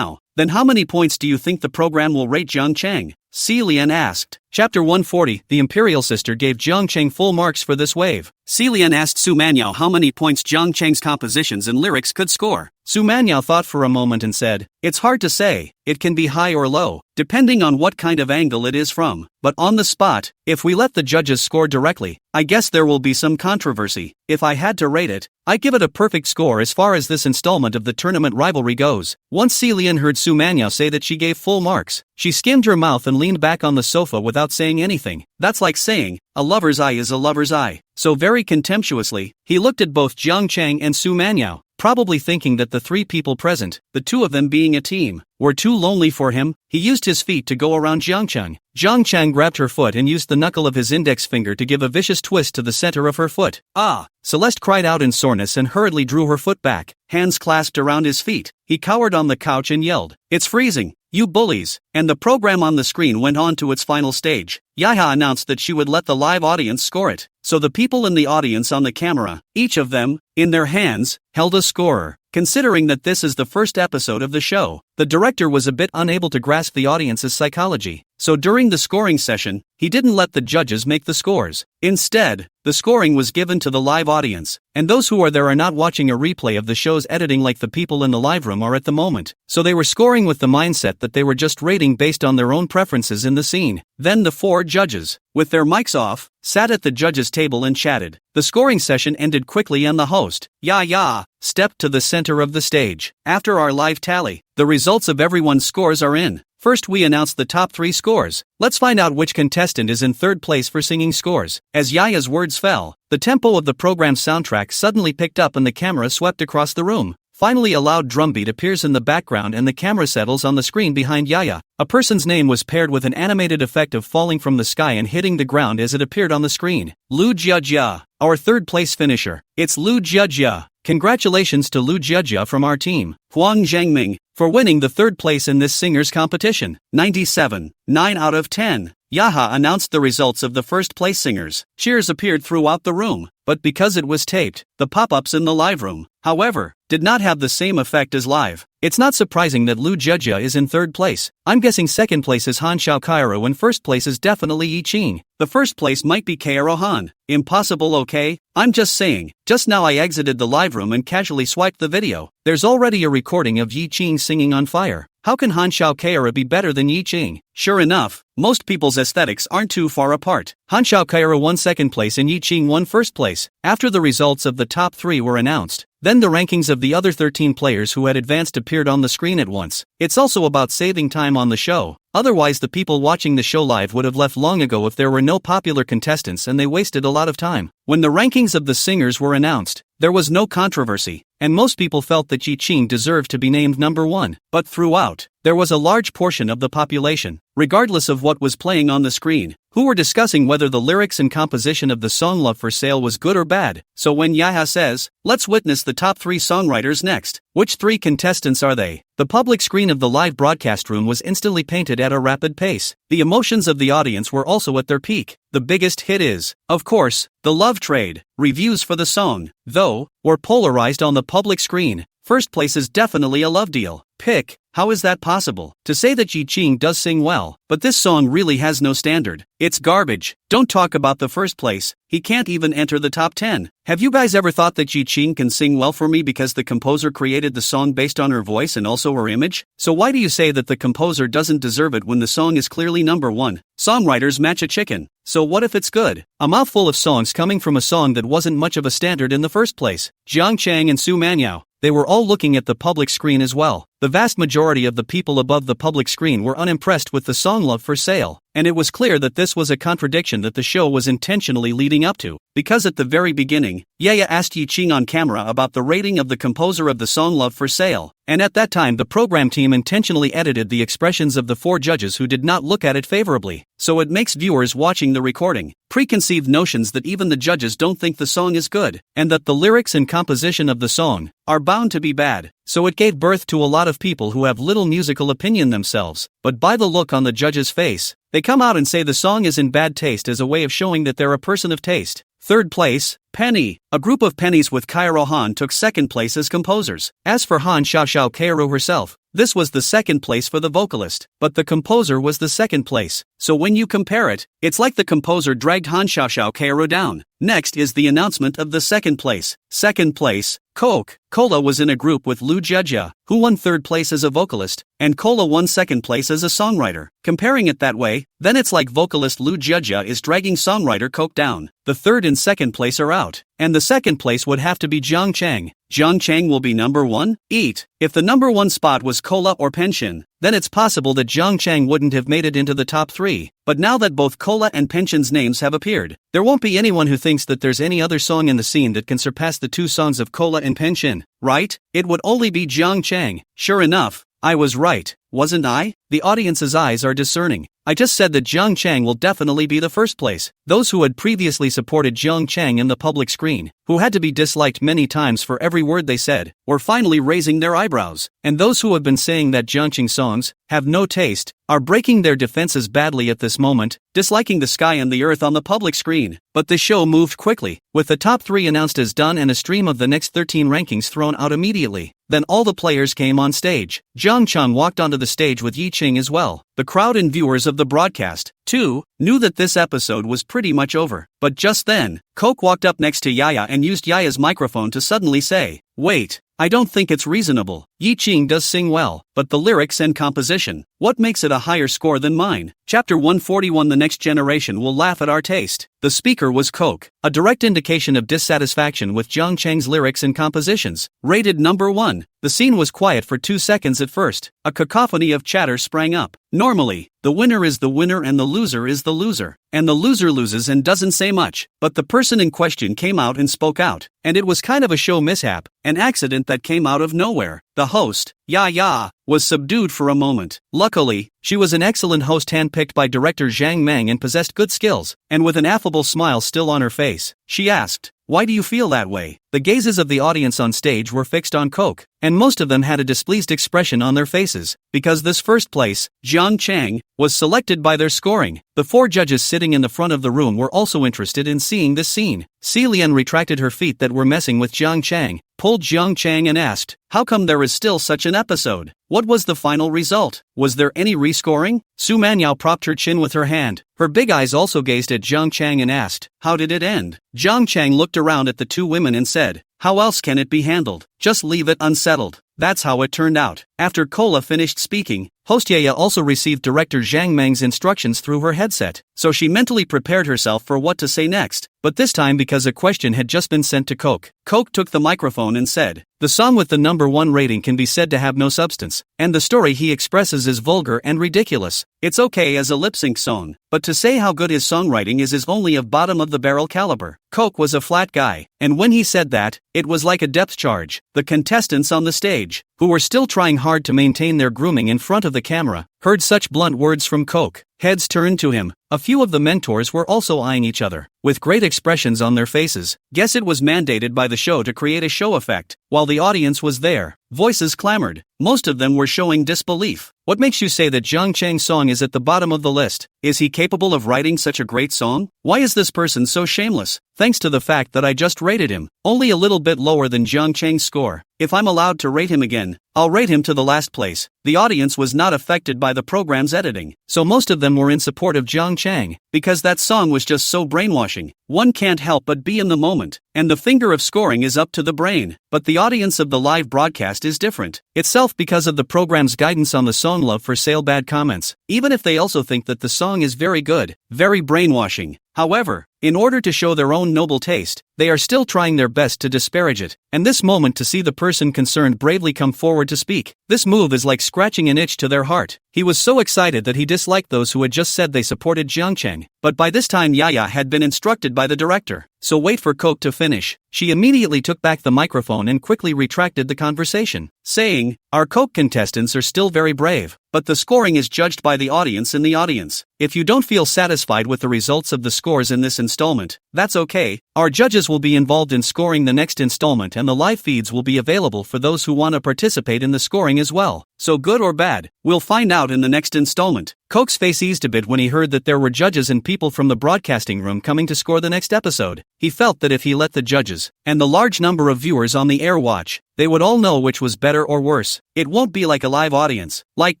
Then how many points do you think the program will rate Jiang Chang? Lian asked. Chapter 140, the Imperial Sister gave Jiang Chang full marks for this wave. Lian asked Su Manyao how many points Jiang Chang's compositions and lyrics could score. Su Manyao thought for a moment and said, "It's hard to say, it can be high or low, depending on what kind of angle it is from. But on the spot, if we let the judges score directly, I guess there will be some controversy. If I had to rate it, I'd give it a perfect score as far as this installment of the tournament rivalry goes." Once Lian heard Su Manyao say that she gave full marks, she skimmed her mouth and leaned back on the sofa without saying anything. That's like saying, a lover's eye is a lover's eye. So very contemptuously, he looked at both Jiang Chang and Su Manyao, probably thinking that the three people present, the two of them being a team, were too lonely for him. He used his feet to go around Jiang Chang. Jiang Chang grabbed her foot and used the knuckle of his index finger to give a vicious twist to the center of her foot. "Ah!" Celeste cried out in soreness and hurriedly drew her foot back, hands clasped around his feet. He cowered on the couch and yelled, "It's freezing, you bullies!" And the program on the screen went on to its final stage. Yaya announced that she would let the live audience score it. So the people in the audience on the camera, each of them, in their hands, held a scorer. Considering that this is the first episode of the show, the director was a bit unable to grasp the audience's psychology. So during the scoring session, he didn't let the judges make the scores. Instead, the scoring was given to the live audience, and those who are there are not watching a replay of the show's editing like the people in the live room are at the moment. So they were scoring with the mindset that they were just rating based on their own preferences in the scene. Then the four judges, with their mics off, sat at the judges' table and chatted. The scoring session ended quickly and the host, Ya, stepped to the center of the stage. After our live tally, the results of everyone's scores are in. First we announce the top 3 scores. Let's find out which contestant is in third place for singing scores. As Yaya's words fell, the tempo of the program's soundtrack suddenly picked up and the camera swept across the room. Finally a loud drumbeat appears in the background and the camera settles on the screen behind Yaya. A person's name was paired with an animated effect of falling from the sky and hitting the ground as it appeared on the screen. Lu Jiajia, our third place finisher. It's Lu Jiajia. Congratulations to Lu Jiajia from our team, Huang Zhengming, for winning the third place in this singers competition. 97, 9 out of 10. Yaha announced the results of the first place singers. Cheers appeared throughout the room, but because it was taped, the pop-ups in the live room, however, did not have the same effect as live. It's not surprising that Lu Jiajia is in third place. I'm guessing second place is Han Xiaokairo and first place is definitely Yi Qing. The first place might be Kairo Han. Impossible, okay? I'm just saying. Just now I exited the live room and casually swiped the video. There's already a recording of Yi Qing singing on fire. How can Han Xiaokairo be better than Yi Qing? Sure enough, most people's aesthetics aren't too far apart. Han Xiaokairo won second place and Yi Qing won first place. After the results of the top 3 were announced, then the rankings of the other 13 players who had advanced appeared on the screen at once. It's also about saving time on the show. Otherwise the people watching the show live would have left long ago if there were no popular contestants and they wasted a lot of time. When the rankings of the singers were announced, there was no controversy, and most people felt that Yi Qing deserved to be named number 1. But throughout, there was a large portion of the population, regardless of what was playing on the screen, who were discussing whether the lyrics and composition of the song Love for Sale was good or bad. So when Yaya says, let's witness the top 3 songwriters next, which 3 contestants are they? The public screen of the live broadcast room was instantly painted at a rapid pace. The emotions of the audience were also at their peak. The biggest hit is, of course, The Love Trade. Reviews for the song, though, were polarized on the public screen. First place is definitely a love deal. Pick. How is that possible? To say that Yi Qing does sing well, but this song really has no standard. It's garbage. Don't talk about the first place. He can't even enter the top 10. Have you guys ever thought that Yi Qing can sing well for me because the composer created the song based on her voice and also her image? So why do you say that the composer doesn't deserve it when the song is clearly number 1? Songwriters match a chicken. So what if it's good? A mouthful of songs coming from a song that wasn't much of a standard in the first place. Jiang Chang and Su Manyao, they were all looking at the public screen as well. The vast majority of the people above the public screen were unimpressed with the song Love for Sale. and it was clear that this was a contradiction that the show was intentionally leading up to, because at the very beginning, Yaya asked Yi Ching on camera about the rating of the composer of the song Love for Sale, and at that time the program team intentionally edited the expressions of the 4 judges who did not look at it favorably, so it makes viewers watching the recording preconceived notions that even the judges don't think the song is good, and that the lyrics and composition of the song are bound to be bad. So it gave birth to a lot of people who have little musical opinion themselves, but by the look on the judge's face, they come out and say the song is in bad taste as a way of showing that they're a person of taste. Third place, Penny. A group of pennies with Kairo Han took second place as composers. As for Han Xiaoxiao Kairo herself, this was the second place for the vocalist, but the composer was the second place. So when you compare it, it's like the composer dragged Han Xiaoxiao Kairo down. Next is the announcement of the second place. Second place, Cola was in a group with Lu Jiejia, who won third place as a vocalist, and Cola won second place as a songwriter. Comparing it that way, then it's like vocalist Lu Jiejia is dragging songwriter Coke down. The third and second place are out, and the second place would have to be Jiang Chang. Jiang Chang will be number 1? If the number 1 spot was Cola or Pension, then it's possible that Jiang Chang wouldn't have made it into the top 3. But now that both Cola and Pension's names have appeared, there won't be anyone who thinks that there's any other song in the scene that can surpass the 2 songs of Cola and Pension, right? It would only be Jiang Chang. Sure enough, I was right, wasn't I? The audience's eyes are discerning. I just said that Jiang Chang will definitely be the first place. Those who had previously supported Jiang Chang in the public screen, who had to be disliked many times for every word they said, were finally raising their eyebrows. And those who have been saying that Jiang Chang songs have no taste, are breaking their defenses badly at this moment, disliking the sky and the earth on the public screen. But the show moved quickly, with the top 3 announced as done and a stream of the next 13 rankings thrown out immediately. Then all the players came on stage. Jiang Chang walked onto the stage with Yi Ching as well. The crowd and viewers of the broadcast, too, knew that this episode was pretty much over. But just then, Coke walked up next to Yaya and used Yaya's microphone to suddenly say, "Wait, I don't think it's reasonable. Yi Ching does sing well, but the lyrics and composition, what makes it a higher score than mine?" Chapter 141. The next generation will laugh at our taste. The speaker was Coke, a direct indication of dissatisfaction with Jiang Chang's lyrics and compositions. Rated number 1. The scene was quiet for 2 seconds at first. A cacophony of chatter sprang up. Normally, the winner is the winner and the loser is the loser. And the loser loses and doesn't say much. But the person in question came out and spoke out. And it was kind of a show mishap, an accident that came out of nowhere. The host, Ya, was subdued for a moment. Luckily, she was an excellent host handpicked by director Zhang Meng and possessed good skills, and with an affable smile still on her face, she asked, "Why do you feel that way?" The gazes of the audience on stage were fixed on Coke, and most of them had a displeased expression on their faces, because this first place, Jiang Chang, was selected by their scoring. The 4 judges sitting in the front of the room were also interested in seeing this scene. Lian retracted her feet that were messing with Jiang Chang, pulled Jiang Chang and asked, "How come there is still such an episode? What was the final result? Was there any rescoring?" Su Manyao propped her chin with her hand. Her big eyes also gazed at Jiang Chang and asked, "How did it end?" Jiang Chang looked around at the 2 women and said, "How else can it be handled? Just leave it unsettled." That's how it turned out. After Cola finished speaking, host Yaya also received director Zhang Meng's instructions through her headset, so she mentally prepared herself for what to say next. But this time, because a question had just been sent to Coke, Coke took the microphone and said, "The song with the number 1 rating can be said to have no substance, and the story he expresses is vulgar and ridiculous. It's okay as a lip-sync song, but to say how good his songwriting is only of bottom-of-the-barrel caliber." Coke was a flat guy, and when he said that, it was like a depth charge. The contestants on the stage, who were still trying hard to maintain their grooming in front of the camera, heard such blunt words from Coke. Heads turned to him. A few of the mentors were also eyeing each other, with great expressions on their faces. Guess it was mandated by the show to create a show effect. While the audience was there, voices clamored. Most of them were showing disbelief. What makes you say that Jiang Chang's song is at the bottom of the list? Is he capable of writing such a great song? Why is this person so shameless? Thanks to the fact that I just rated him, only a little bit lower than Jiang Chang's score. If I'm allowed to rate him again, I'll rate him to the last place. The audience was not affected by the program's editing, so most of them were in support of Jiang Chang, because that song was just so brainwashing. One can't help but be in the moment, and the finger of scoring is up to the brain. But the audience of the live broadcast is different itself because of the program's guidance on the song Love for Sale. Bad comments, even if they also think that the song is very good, very brainwashing. However, in order to show their own noble taste, they are still trying their best to disparage it, and this moment to see the person concerned bravely come forward to speak. This move is like scratching an itch to their heart. He was so excited that he disliked those who had just said they supported Jiang Cheng, but by this time Yaya had been instructed by the director, so wait for Coke to finish. She immediately took back the microphone and quickly retracted the conversation, saying, "Our Coke contestants are still very brave, but the scoring is judged by the audience in the audience. If you don't feel satisfied with the results of the scores in this installment, that's okay. Our judges will be involved in scoring the next installment and the live feeds will be available for those who want to participate in the scoring as well. So good or bad, we'll find out in the next installment." Coke's face eased a bit when he heard that there were judges and people from the broadcasting room coming to score the next episode. He felt that if he let the judges, and the large number of viewers on the air watch, they would all know which was better or worse. It won't be like a live audience, like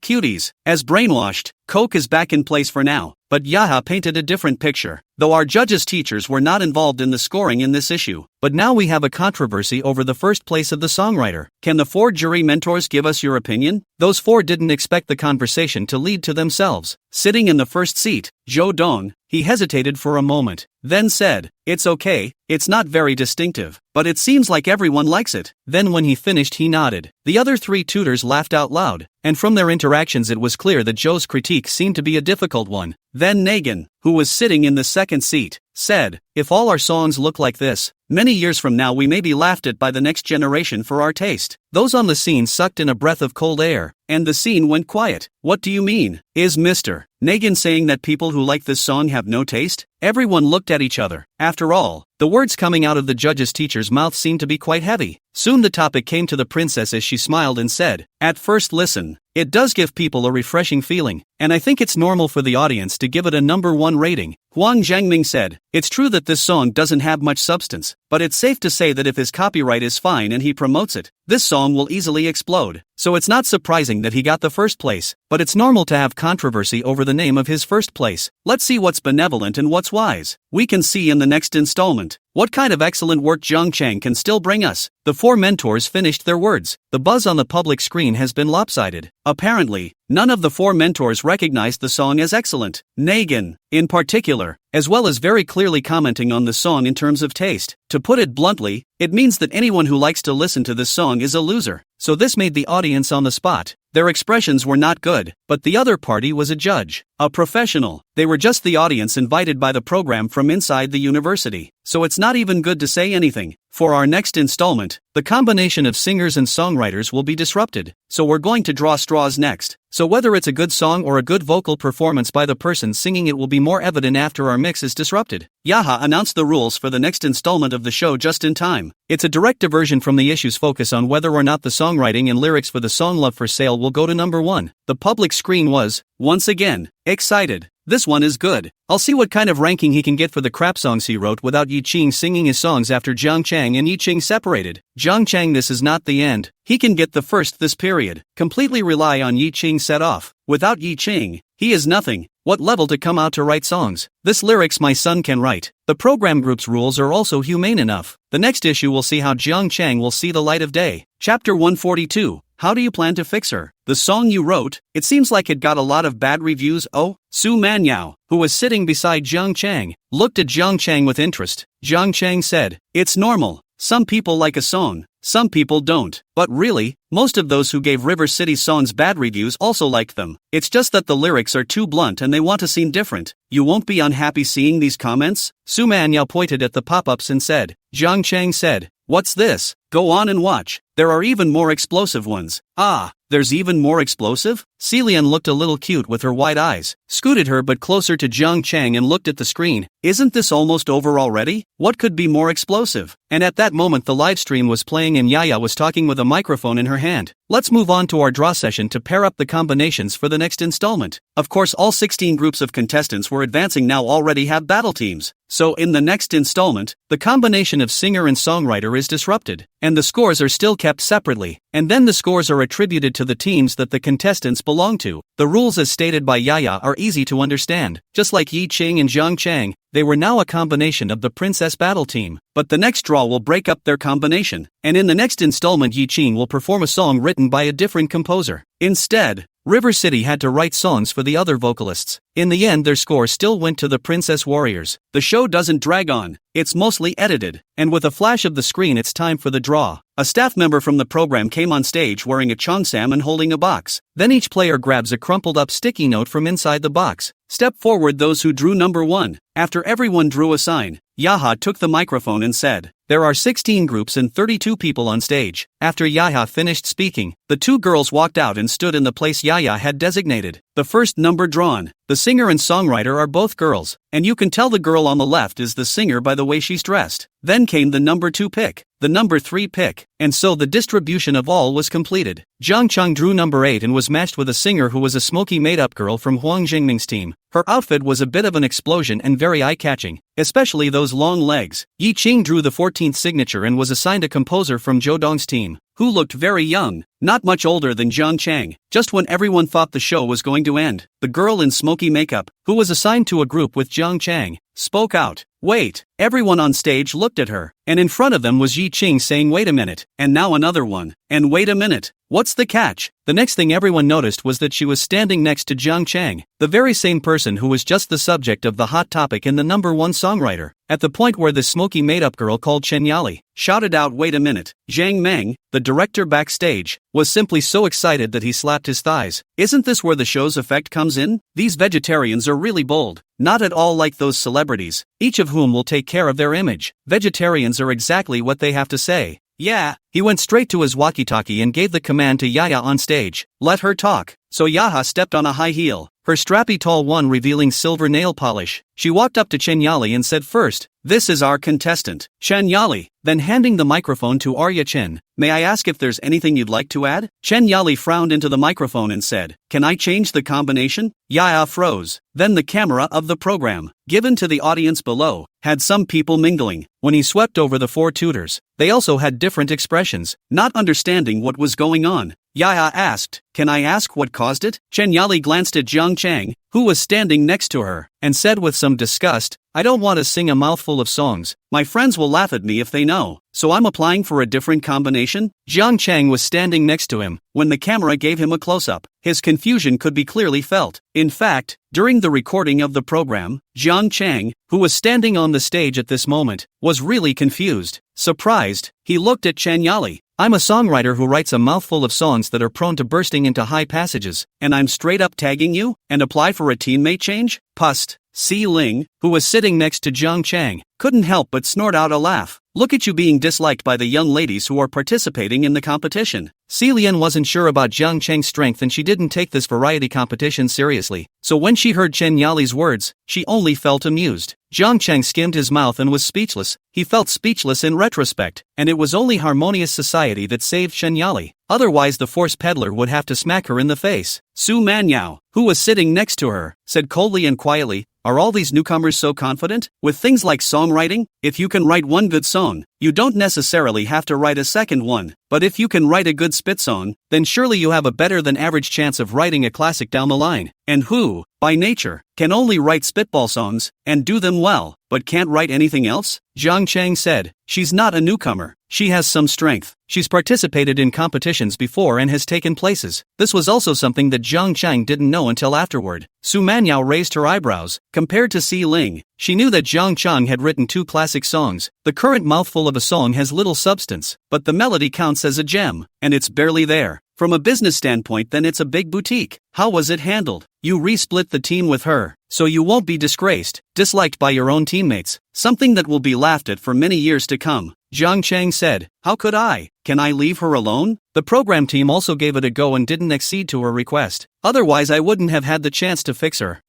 cuties. As brainwashed, Coke is back in place for now, but Yaha painted a different picture. Though our judges' teachers were not involved in the scoring in this issue, but now we have a controversy over the first place of the songwriter. Can the 4 jury mentors give us your opinion? Those 4 didn't expect the conversation to lead to themselves. Sitting in the first seat, Zhou Dong, he hesitated for a moment, then said, "It's okay, it's not very distinctive, but it seems like everyone likes it." Then when he finished he nodded. The other 3 tutors laughed out loud, and from their interactions it was clear that Zhou's critique seemed to be a difficult one. Then Nagin, who was sitting in the second seat, said, "If all our songs look like this, many years from now we may be laughed at by the next generation for our taste." Those on the scene sucked in a breath of cold air, and the scene went quiet. "What do you mean? Is Mr. Nagin saying that people who like this song have no taste?" Everyone looked at each other. After all, the words coming out of the judge's teacher's mouth seemed to be quite heavy. Soon the topic came to the princess as she smiled and said, "At first listen, it does give people a refreshing feeling, and I think it's normal for the audience to give it a number 1 rating." Huang Zhangming said, "It's true that this song doesn't have much substance, but it's safe to say that if his copyright is fine and he promotes it, this song will easily explode. So it's not surprising that he got the first place, but it's normal to have controversy over the name of his first place. Let's see what's benevolent and what's wise. We can see in the next installment what kind of excellent work Jiang Cheng can still bring us." The 4 mentors finished their words. The buzz on the public screen has been lopsided. Apparently, none of the 4 mentors recognized the song as excellent. Nagin, in particular, as well as very clearly commenting on the song in terms of taste. To put it bluntly, it means that anyone who likes to listen to this song is a loser. So this made the audience on the spot. Their expressions were not good, but the other party was a judge, a professional. They were just the audience invited by the program from inside the university. So it's not even good to say anything. For our next installment, the combination of singers and songwriters will be disrupted. So we're going to draw straws next. So whether it's a good song or a good vocal performance by the person singing it will be more evident after our mix is disrupted. Yaha announced the rules for the next installment of the show just in time. It's a direct diversion from the issue's focus on whether or not the songwriting and lyrics for the song Love for Sale will go to number 1. The public screen was, once again, excited. This one is good. I'll see what kind of ranking he can get for the crap songs he wrote without Yi Qing singing his songs after Jiang Cheng and Yi Qing separated. Jiang Cheng, this is not the end. He can get the first this period. Completely rely on Yi Qing set off. Without Yi Qing, he is nothing. What level to come out to write songs? This lyrics my son can write. The program group's rules are also humane enough. The next issue will see how Jiang Cheng will see the light of day. Chapter 142. How do you plan to fix her? The song you wrote, it seems like it got a lot of bad reviews. Oh, Su Manyao, who was sitting beside Jiang Cheng, looked at Jiang Cheng with interest. Jiang Cheng said, "It's normal. Some people like a song, some people don't. But really, most of those who gave River City songs bad reviews also liked them. It's just that the lyrics are too blunt and they want to seem different. You won't be unhappy seeing these comments?" Su Manyao pointed at the pop-ups and said. Jiang Cheng said, "What's this? Go on and watch. There are even more explosive ones." "Ah, there's even more explosive?" Celian looked a little cute with her wide eyes, scooted her but closer to Jiang Cheng and looked at the screen. "Isn't this almost over already? What could be more explosive?" And at that moment the live stream was playing and Yaya was talking with a microphone in her hand. Let's move on to our draw session to pair up the combinations for the next installment. Of course all 16 groups of contestants were advancing now already have battle teams. So in the next installment, the combination of singer and songwriter is disrupted, and the scores are still kept separately, and then the scores are attributed to the teams that the contestants belong to. The rules as stated by Yaya are easy to understand. Just like Yi Qing and Jiang Cheng, they were now a combination of the Princess Battle Team. But the next draw will break up their combination, and in the next installment Yi Qing will perform a song written by a different composer. Instead, River City had to write songs for the other vocalists. In the end, their score still went to the Princess Warriors. The show doesn't drag on. It's mostly edited, and with a flash of the screen it's time for the draw. A staff member from the program came on stage wearing a cheongsam and holding a box. Then each player grabs a crumpled up sticky note from inside the box. Step forward those who drew number 1. After everyone drew a sign, Yahya took the microphone and said, "There are 16 groups and 32 people on stage." After Yahya finished speaking, the 2 girls walked out and stood in the place Yahya had designated. The first number drawn, the singer and songwriter are both girls, and you can tell the girl on the left is the singer by the way she's dressed. Then came the number 2 pick, the number 3 pick, and so the distribution of all was completed. Zhang Chang drew number 8 and was matched with a singer who was a smoky made-up girl from Huang Jingming's team. Her outfit was a bit of an explosion and very eye-catching, especially those long legs. Yi Qing drew the 14th signature and was assigned a composer from Zhou Dong's team, who looked very young, not much older than Zhang Chang. Just when everyone thought the show was going to end, the girl in smoky makeup, who was assigned to a group with Zhang Chang, spoke out. "Wait!" Everyone on stage looked at her, and in front of them was Yi Qing saying, "Wait a minute," and now another one, and "Wait a minute, what's the catch?" The next thing everyone noticed was that she was standing next to Zhang Chang, the very same person who was just the subject of the hot topic in the number 1 songwriter. At the point where the smoky made-up girl called Chen Yali shouted out, "Wait a minute," Zhang Meng, the director backstage, was simply so excited that he slapped his thighs. Isn't this where the show's effect comes in? These vegetarians are really bold, not at all like those celebrities, each of whom will take care of their image. Vegetarians are exactly what they have to say. Yeah, he went straight to his walkie-talkie and gave the command to Yahya on stage, "Let her talk." So Yahya stepped on a high heel, her strappy tall one revealing silver nail polish. She walked up to Chen Yali and said, "First, this is our contestant, Chen Yali." Then handing the microphone to Arya Chen, "May I ask if there's anything you'd like to add?" Chen Yali frowned into the microphone and said, "Can I change the combination?" Yahya froze. Then the camera of the program, given to the audience below, had some people mingling. When he swept over the 4 tutors, they also had different expressions, not understanding what was going on. Yahya asked, "Can I ask what caused it?" Chen Yali glanced at Zhang Chang, who was standing next to her, and said with some disgust, "I don't want to sing a mouthful of songs. My friends will laugh at me if they know, so I'm applying for a different combination." Zhang Chang was standing next to him. When the camera gave him a close-up, his confusion could be clearly felt. In fact, during the recording of the program, Zhang Chang, who was standing on the stage at this moment, was really confused. Surprised, he looked at Chen Yali. "I'm a songwriter who writes a mouthful of songs that are prone to bursting into high passages, and I'm straight up tagging you, and apply for a teammate change?" Pust. Si Ling, who was sitting next to Zhang Chang, couldn't help but snort out a laugh. "Look at you being disliked by the young ladies who are participating in the competition." Si Lian wasn't sure about Zhang Chang's strength and she didn't take this variety competition seriously, so when she heard Chen Yali's words, she only felt amused. Zhang Chang skimmed his mouth and was speechless. He felt speechless in retrospect, and it was only harmonious society that saved Chen Yali. Otherwise the force peddler would have to smack her in the face. Su Manyao, who was sitting next to her, said coldly and quietly, "Are all these newcomers so confident? With things like songwriting, if you can write one good song, you don't necessarily have to write a second one. But if you can write a good spit song, then surely you have a better than average chance of writing a classic down the line. And who, by nature, can only write spitball songs, and do them well, but can't write anything else?" Zhang Chang said, "She's not a newcomer. She has some strength. She's participated in competitions before and has taken places." This was also something that Zhang Chang didn't know until afterward. Su Manyao raised her eyebrows. Compared to Si Ling, she knew that Zhang Chang had written 2 classic songs. The current mouthful of a song has little substance, but the melody counts as a gem, and it's barely there. From a business standpoint, then it's a big boutique. How was it handled? You resplit the team with her, so you won't be disgraced, disliked by your own teammates, something that will be laughed at for many years to come. Zhang Chang said, "How could I? Can I leave her alone?" The program team also gave it a go and didn't accede to her request. "Otherwise I wouldn't have had the chance to fix her."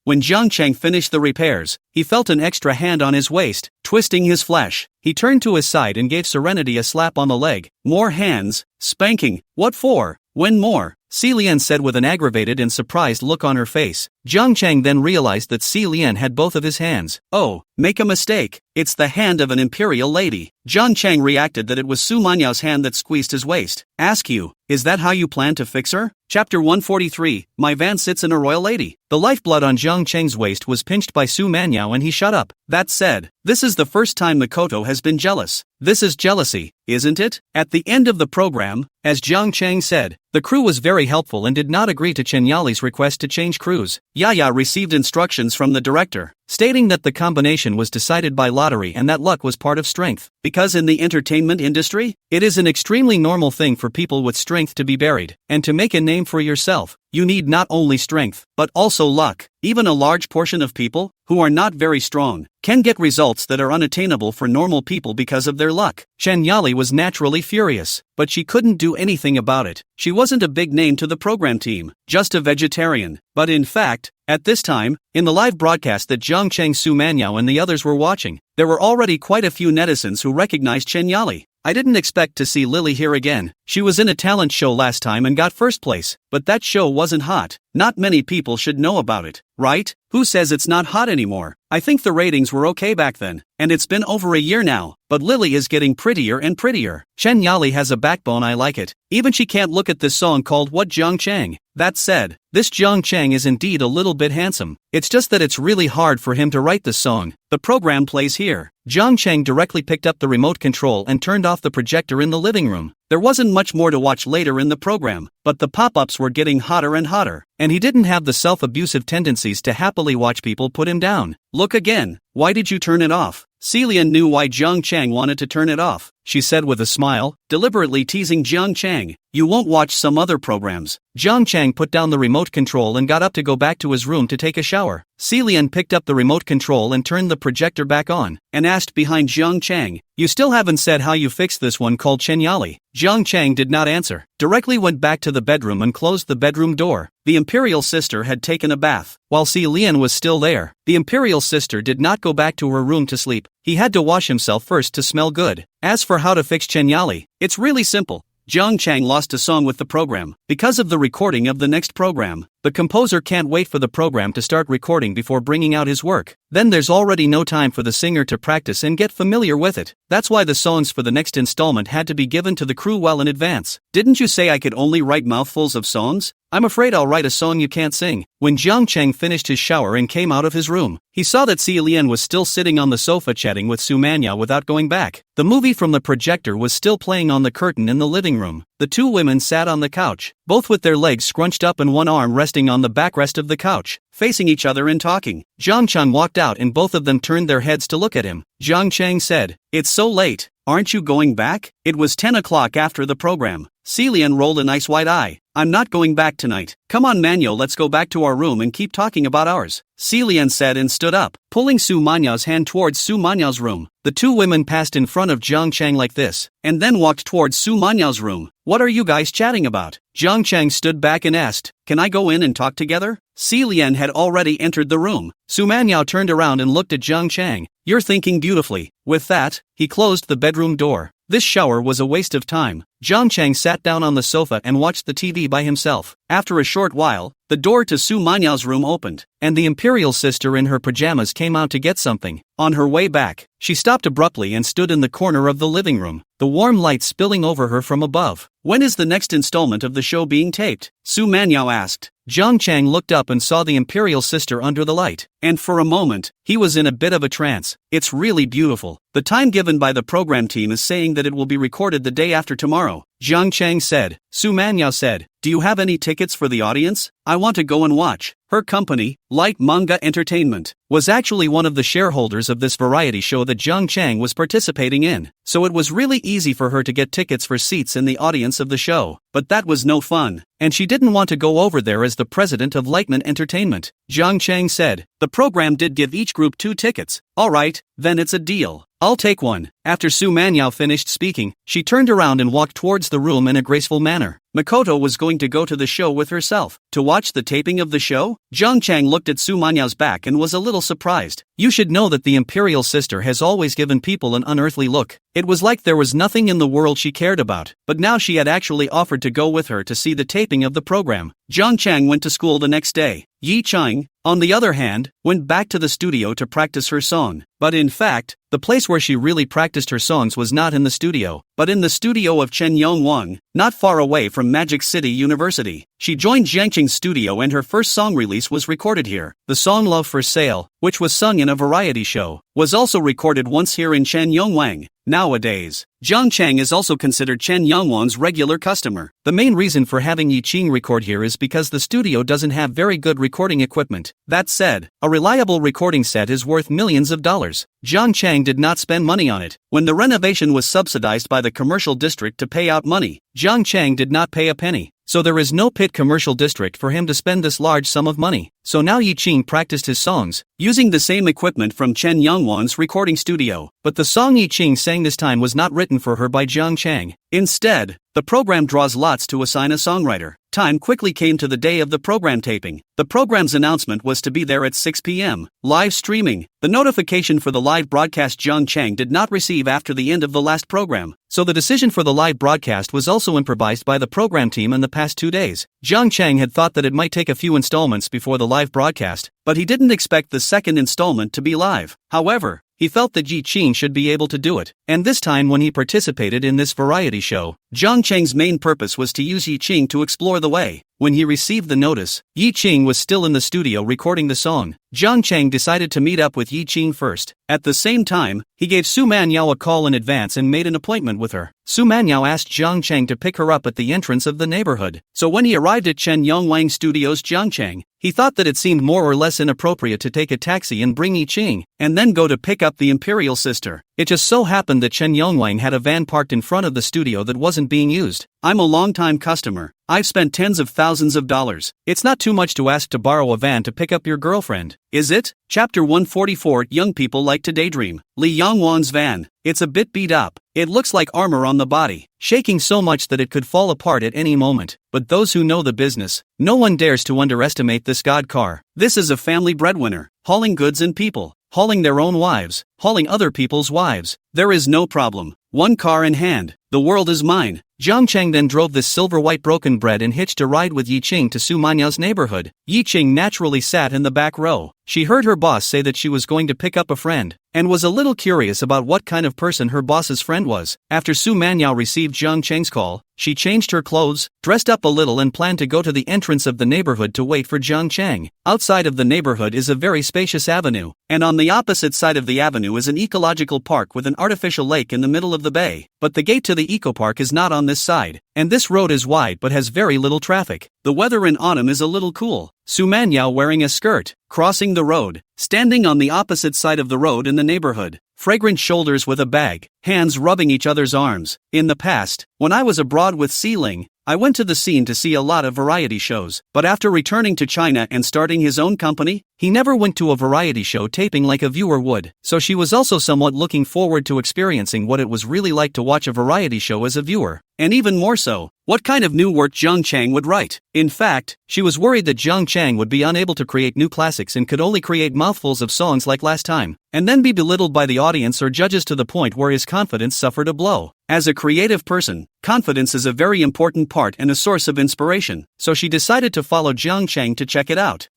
When Zhang Chang finished the repairs, he felt an extra hand on his waist, twisting his flesh. He turned to his side and gave Serenity a slap on the leg. "More hands, spanking, what for? When more?" Si Lian said with an aggravated and surprised look on her face. Jiang Chang then realized that Si Lian had both of his hands. Oh, make a mistake. It's the hand of an imperial lady. Jiang Chang reacted that it was Su Manyao's hand that squeezed his waist. Ask you, is that how you plan to fix her? Chapter 143, My Van Sits in a Royal Lady. The lifeblood on Jiang Chang's waist was pinched by Su Manyao and he shut up. That said, this is the first time Makoto has been jealous. This is jealousy, isn't it? At the end of the program, as Jiang Chang said, the crew was very helpful and did not agree to Chen Yali's request to change crews. Yaya received instructions from the director, stating that the combination was decided by lottery and that luck was part of strength. Because in the entertainment industry, it is an extremely normal thing for people with strength to be buried, and to make a name for yourself, you need not only strength, but also luck. Even a large portion of people, who are not very strong, can get results that are unattainable for normal people because of their luck. Chen Yali was naturally furious, but she couldn't do anything about it. She wasn't a big name to the program team, just a vegetarian. But in fact, at this time, in the live broadcast that Jiang Chang, Su Manyao and the others were watching, there were already quite a few netizens who recognized Chen Yali. I didn't expect to see Lily here again. She was in a talent show last time and got first place, but that show wasn't hot. Not many people should know about it, right? Who says it's not hot anymore? I think the ratings were okay back then, and it's been over a year now, but Lily is getting prettier and prettier. Chen Yali has a backbone, I like it. Even she can't look at this song called What Jiang Chang. That said, this Jiang Chang is indeed a little bit handsome. It's just that it's really hard for him to write this song. The program plays here. Jiang Chang directly picked up the remote control and turned off the projector in the living room. There wasn't much more to watch later in the program, but the pop-ups were getting hotter and hotter, and he didn't have the self-abusive tendencies to happily watch people put him down. Look again. Why did you turn it off? Si Lian knew why Jiang Chang wanted to turn it off, she said with a smile, deliberately teasing Jiang Chang. You won't watch some other programs. Jiang Chang put down the remote control and got up to go back to his room to take a shower. Si Lian picked up the remote control and turned the projector back on, and asked behind Jiang Chang, you still haven't said how you fixed this one called Chen Yali. Jiang Chang did not answer, directly went back to the bedroom and closed the bedroom door. The imperial sister had taken a bath. While Si Lian was still there, the imperial sister did not go back to her room to sleep. He had to wash himself first to smell good. As for how to fix Chen Yali, it's really simple. Jiang Chang lost a song with the program. Because of the recording of the next program, the composer can't wait for the program to start recording before bringing out his work. Then there's already no time for the singer to practice and get familiar with it. That's why the songs for the next installment had to be given to the crew well in advance. Didn't you say I could only write mouthfuls of songs? I'm afraid I'll write a song you can't sing. When Jiang Chang finished his shower and came out of his room, he saw that Si Lian was still sitting on the sofa chatting with Su Manyao without going back. The movie from the projector was still playing on the curtain in the living room. The two women sat on the couch, both with their legs scrunched up and one arm resting on the backrest of the couch, facing each other and talking. Jiang Chang walked out and both of them turned their heads to look at him. Jiang Chang said, "It's so late. Aren't you going back?" It was 10 o'clock after the program. Si Lian rolled a nice white eye. "I'm not going back tonight. Come on Manyo, let's go back to our room and keep talking about ours," Si Lian said and stood up, pulling Su Manyao's hand towards Su Manyao's room. The two women passed in front of Jiang Chang like this, and then walked towards Su Manyao's room. "What are you guys chatting about?" Jiang Chang stood back and asked, "Can I go in and talk together?" Si Lian had already entered the room. Su Manyao turned around and looked at Jiang Chang. "You're thinking beautifully." With that, he closed the bedroom door. This shower was a waste of time. Jiang Chang sat down on the sofa and watched the TV by himself. After a short while, the door to Su Manyao's room opened, and the imperial sister in her pajamas came out to get something. On her way back, she stopped abruptly and stood in the corner of the living room, the warm light spilling over her from above. "When is the next installment of the show being taped?" Su Manyao asked. Jiang Chang looked up and saw the imperial sister under the light, and for a moment, he was in a bit of a trance. "It's really beautiful. The time given by the program team is saying that it will be recorded the day after tomorrow," Jiang Chang said. Su Manyao said, "Do you have any tickets for the audience? I want to go and watch." Her company, Light Manga Entertainment, was actually one of the shareholders of this variety show that Jiang Chang was participating in, so it was really easy for her to get tickets for seats in the audience of the show. But that was no fun, and she didn't want to go over there as the president of Lightman Entertainment. Jiang Chang said, "The program did give each group 2 tickets. All right, then it's a deal. I'll take one." After Su Manyao finished speaking, she turned around and walked towards the room in a graceful manner. Makoto was going to go to the show with herself. To watch the taping of the show? Jiang Chang looked at Su Manyao's back and was a little surprised. You should know that the imperial sister has always given people an unearthly look. It was like there was nothing in the world she cared about, but now she had actually offered to go with her to see the taping of the program. Jiang Chang went to school the next day. Yi Chang, on the other hand, went back to the studio to practice her song. But in fact, the place where she really practiced her songs was not in the studio, but in the studio of Chen Yongwang, not far away from Magic City University. She joined Jiangqing's studio and her first song release was recorded here. The song Love for Sale, which was sung in a variety show, was also recorded once here in Chen Yongwang. Nowadays, Jiang Chang is also considered Chen Yongwang's regular customer. The main reason for having Yi Qing record here is because the studio doesn't have very good recording equipment. That said, a reliable recording set is worth millions of dollars. Jiang Chang did not spend money on it. When the renovation was subsidized by the commercial district to pay out money, Jiang Chang did not pay a penny. So there is no pit commercial district for him to spend this large sum of money. So now Yi Qing practiced his songs, using the same equipment from Chen Yongwang's recording studio. But the song Yi Qing sang this time was not written for her by Jiang Chang. Instead, the program draws lots to assign a songwriter. Time quickly came to the day of the program taping. The program's announcement was to be there at 6 p.m. Live streaming. The notification for the live broadcast Jiang Chang did not receive after the end of the last program. So the decision for the live broadcast was also improvised by the program team in the past 2 days. Jiang Chang had thought that it might take a few installments before the live broadcast, but he didn't expect the second installment to be live. However, he felt that Yi Qing should be able to do it. And this time when he participated in this variety show, Jiang Chang's main purpose was to use Yi Qing to explore the way. When he received the notice, Yi Qing was still in the studio recording the song. Jiang Chang decided to meet up with Yi Qing first. At the same time, he gave Su Manyao a call in advance and made an appointment with her. Su Manyao asked Jiang Chang to pick her up at the entrance of the neighborhood. So when he arrived at Chen Yongwang Studios Jiang Chang, he thought that it seemed more or less inappropriate to take a taxi and bring Yi Qing, and then go to pick up the imperial sister. It just so happened that Chen Yongwang had a van parked in front of the studio that wasn't being used. I'm a long-time customer. I've spent tens of thousands of dollars. It's not too much to ask to borrow a van to pick up your girlfriend, is it? Chapter 144 Young people like to daydream. Li Yongwan's van. It's a bit beat up. It looks like armor on the body, shaking so much that it could fall apart at any moment. But those who know the business, no one dares to underestimate this god car. This is a family breadwinner, hauling goods and people, hauling their own wives, hauling other people's wives. There is no problem. One car in hand. The world is mine. Jiang Chang then drove this silver-white broken bread and hitched a ride with Yi Qing to Su Manyao's neighborhood. Yi Qing naturally sat in the back row. She heard her boss say that she was going to pick up a friend, and was a little curious about what kind of person her boss's friend was. After Su Manyao received Jiang Chang's call, she changed her clothes, dressed up a little and planned to go to the entrance of the neighborhood to wait for Jiang Chang. Outside of the neighborhood is a very spacious avenue, and on the opposite side of the avenue is an ecological park with an artificial lake in the middle of the bay. But the gate to the eco-park is not on this side, and this road is wide but has very little traffic. The weather in autumn is a little cool. Su Manyao wearing a skirt, crossing the road, standing on the opposite side of the road in the neighborhood. Fragrant shoulders with a bag, hands rubbing each other's arms. In the past, when I was abroad with Ling, I went to the scene to see a lot of variety shows, but after returning to China and starting his own company, he never went to a variety show taping like a viewer would. So she was also somewhat looking forward to experiencing what it was really like to watch a variety show as a viewer. And even more so, what kind of new work Jiang Chang would write. In fact, she was worried that Jiang Chang would be unable to create new classics and could only create mouthfuls of songs like last time, and then be belittled by the audience or judges to the point where his confidence suffered a blow. As a creative person, confidence is a very important part and a source of inspiration, so she decided to follow Jiang Chang to check it out.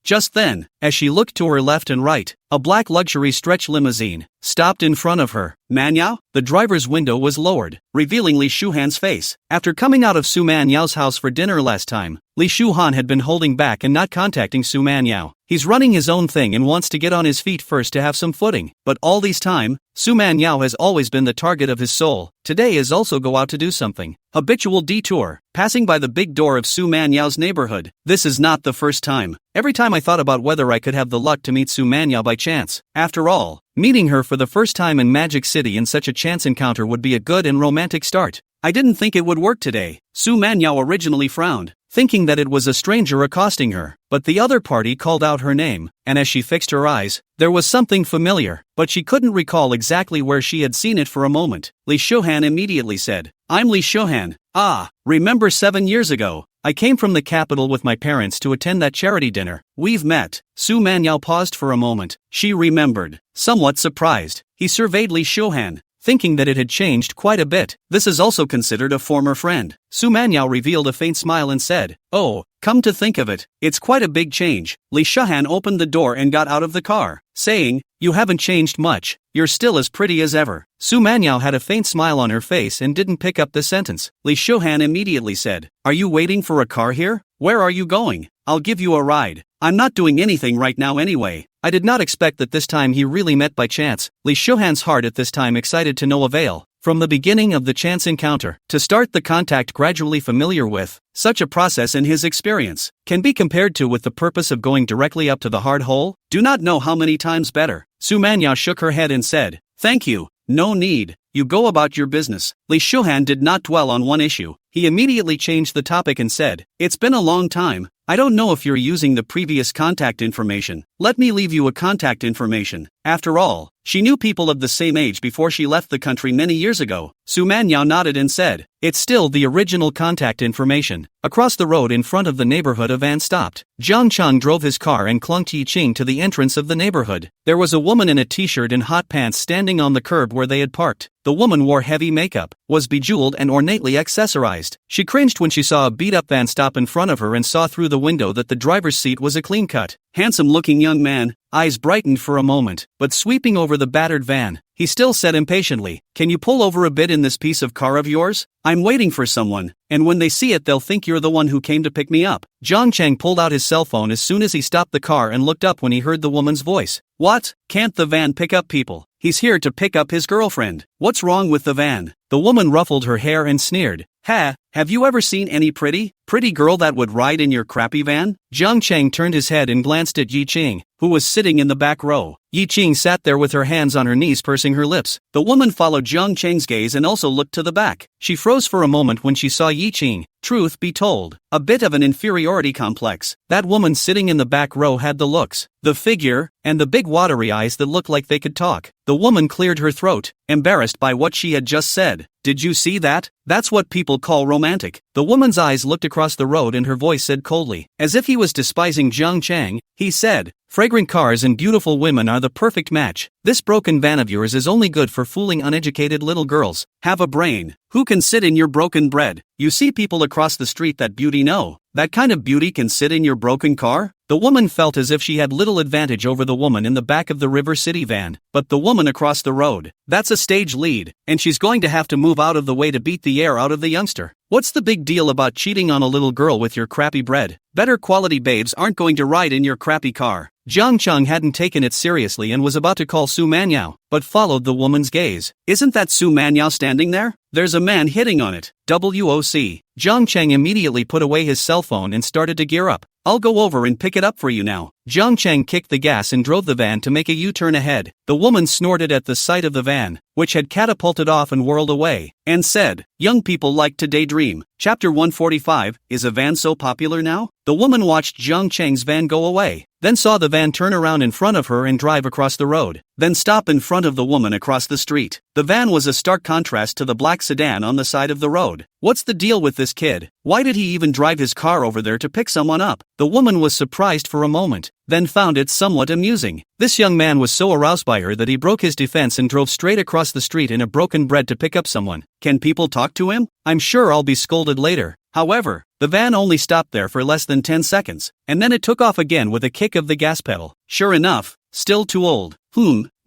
Just then, as she looked to her left and right, a black luxury stretch limousine stopped in front of her. Manyao? The driver's window was lowered, revealing Li Shuhan's face. After coming out of Su Manyao's house for dinner last time, Li Shuhan had been holding back and not contacting Su Manyao. He's running his own thing and wants to get on his feet first to have some footing. But all this time, Su Manyao has always been the target of his soul. Today is also go out to do something. Habitual detour, passing by the big door of Su Manyao's neighborhood. This is not the first time. Every time I thought about whether I could have the luck to meet Su Manyao by chance. After all, meeting her for the first time in Magic City in such a chance encounter would be a good and romantic start. I didn't think it would work today. Su Manyao originally frowned, thinking that it was a stranger accosting her, but the other party called out her name, and as she fixed her eyes, there was something familiar, but she couldn't recall exactly where she had seen it for a moment. Li Shuhan immediately said, "I'm Li Shuhan. Ah, remember 7 years ago, I came from the capital with my parents to attend that charity dinner. We've met." Su Manyao paused for a moment. She remembered. Somewhat surprised, he surveyed Li Shuhan, thinking that it had changed quite a bit. This is also considered a former friend. Su Manyao revealed a faint smile and said, "Oh, Come to think of it, it's quite a big change. Lee Shahan opened the door and got out of the car, saying, "You haven't changed much, you're still as pretty as ever." Su Manyao had a faint smile on her face and didn't pick up the sentence. Lee Shahan immediately said, "Are you waiting for a car here? Where are you going? I'll give you a ride. I'm not doing anything right now anyway." I did not expect that this time he really met by chance. Lee Shahan's heart at this time excited to no avail. From the beginning of the chance encounter, to start the contact gradually familiar with, such a process in his experience, can be compared to with the purpose of going directly up to the hard hole? Do not know how many times better. Su Manyao shook her head and said, "Thank you, no need, you go about your business." Lee Shahan did not dwell on one issue. He immediately changed the topic and said, "It's been a long time. I don't know if you're using the previous contact information. Let me leave you a contact information." After all, she knew people of the same age before she left the country many years ago. Su Manyao nodded and said, "It's still the original contact information." Across the road in front of the neighborhood, a van stopped. Jiang Cheng drove his car and clunked Yi Qing to the entrance of the neighborhood. There was a woman in a t-shirt and hot pants standing on the curb where they had parked. The woman wore heavy makeup, was bejeweled and ornately accessorized. She cringed when she saw a beat-up van stop in front of her and saw through the window that the driver's seat was a clean-cut, handsome-looking young man. Eyes brightened for a moment, but sweeping over the battered van, he still said impatiently, "Can you pull over a bit in this piece of car of yours? I'm waiting for someone, and when they see it they'll think you're the one who came to pick me up." Jiang Cheng pulled out his cell phone as soon as he stopped the car and looked up when he heard the woman's voice. "What? Can't the van pick up people? He's here to pick up his girlfriend. What's wrong with the van?" The woman ruffled her hair and sneered, Have you ever seen any pretty girl that would ride in your crappy van?" Jiang Cheng turned his head and glanced at Yi Qing, who was sitting in the back row. Yi Qing sat there with her hands on her knees pursing her lips. The woman followed Jiang Cheng's gaze and also looked to the back. She froze for a moment when she saw Yi Qing. Truth be told, a bit of an inferiority complex. That woman sitting in the back row had the looks, the figure, and the big watery eyes that looked like they could talk. The woman cleared her throat, embarrassed by what she had just said. "Did you see that? That's what people call romantic." The woman's eyes looked across the road and her voice said coldly, as if he was despising Jiang Cheng, he said, "Fragrant cars and beautiful women are the perfect match. This broken van of yours is only good for fooling uneducated little girls. Have a brain. Who can sit in your broken bread? You see people across the street that beauty know. That kind of beauty can sit in your broken car?" The woman felt as if she had little advantage over the woman in the back of the River City van, but the woman across the road, that's a stage lead, and she's going to have to move out of the way to beat the air out of the youngster. What's the big deal about cheating on a little girl with your crappy bread? Better quality babes aren't going to ride in your crappy car. Jiang Cheng hadn't taken it seriously and was about to call Su Manyao, but followed the woman's gaze. "Isn't that Su Manyao standing there? There's a man hitting on it. WOC. Jiang Cheng immediately put away his cell phone and started to gear up. "I'll go over and pick it up for you now." Jiang Cheng kicked the gas and drove the van to make a U-turn ahead. The woman snorted at the sight of the van, which had catapulted off and whirled away, and said, "Young people like to daydream." Chapter 145, Is a van so popular now? The woman watched Jiang Cheng's van go away, then saw the van turn around in front of her and drive across the road, then stop in front of the woman across the street. The van was a stark contrast to the black sedan on the side of the road. What's the deal with this kid? Why did he even drive his car over there to pick someone up? The woman was surprised for a moment, then found it somewhat amusing. This young man was so aroused by her that he broke his defense and drove straight across the street in a broken bread to pick up someone. Can people talk to him? I'm sure I'll be scolded later. However, the van only stopped there for less than 10 seconds, and then it took off again with a kick of the gas pedal. Sure enough, still too old.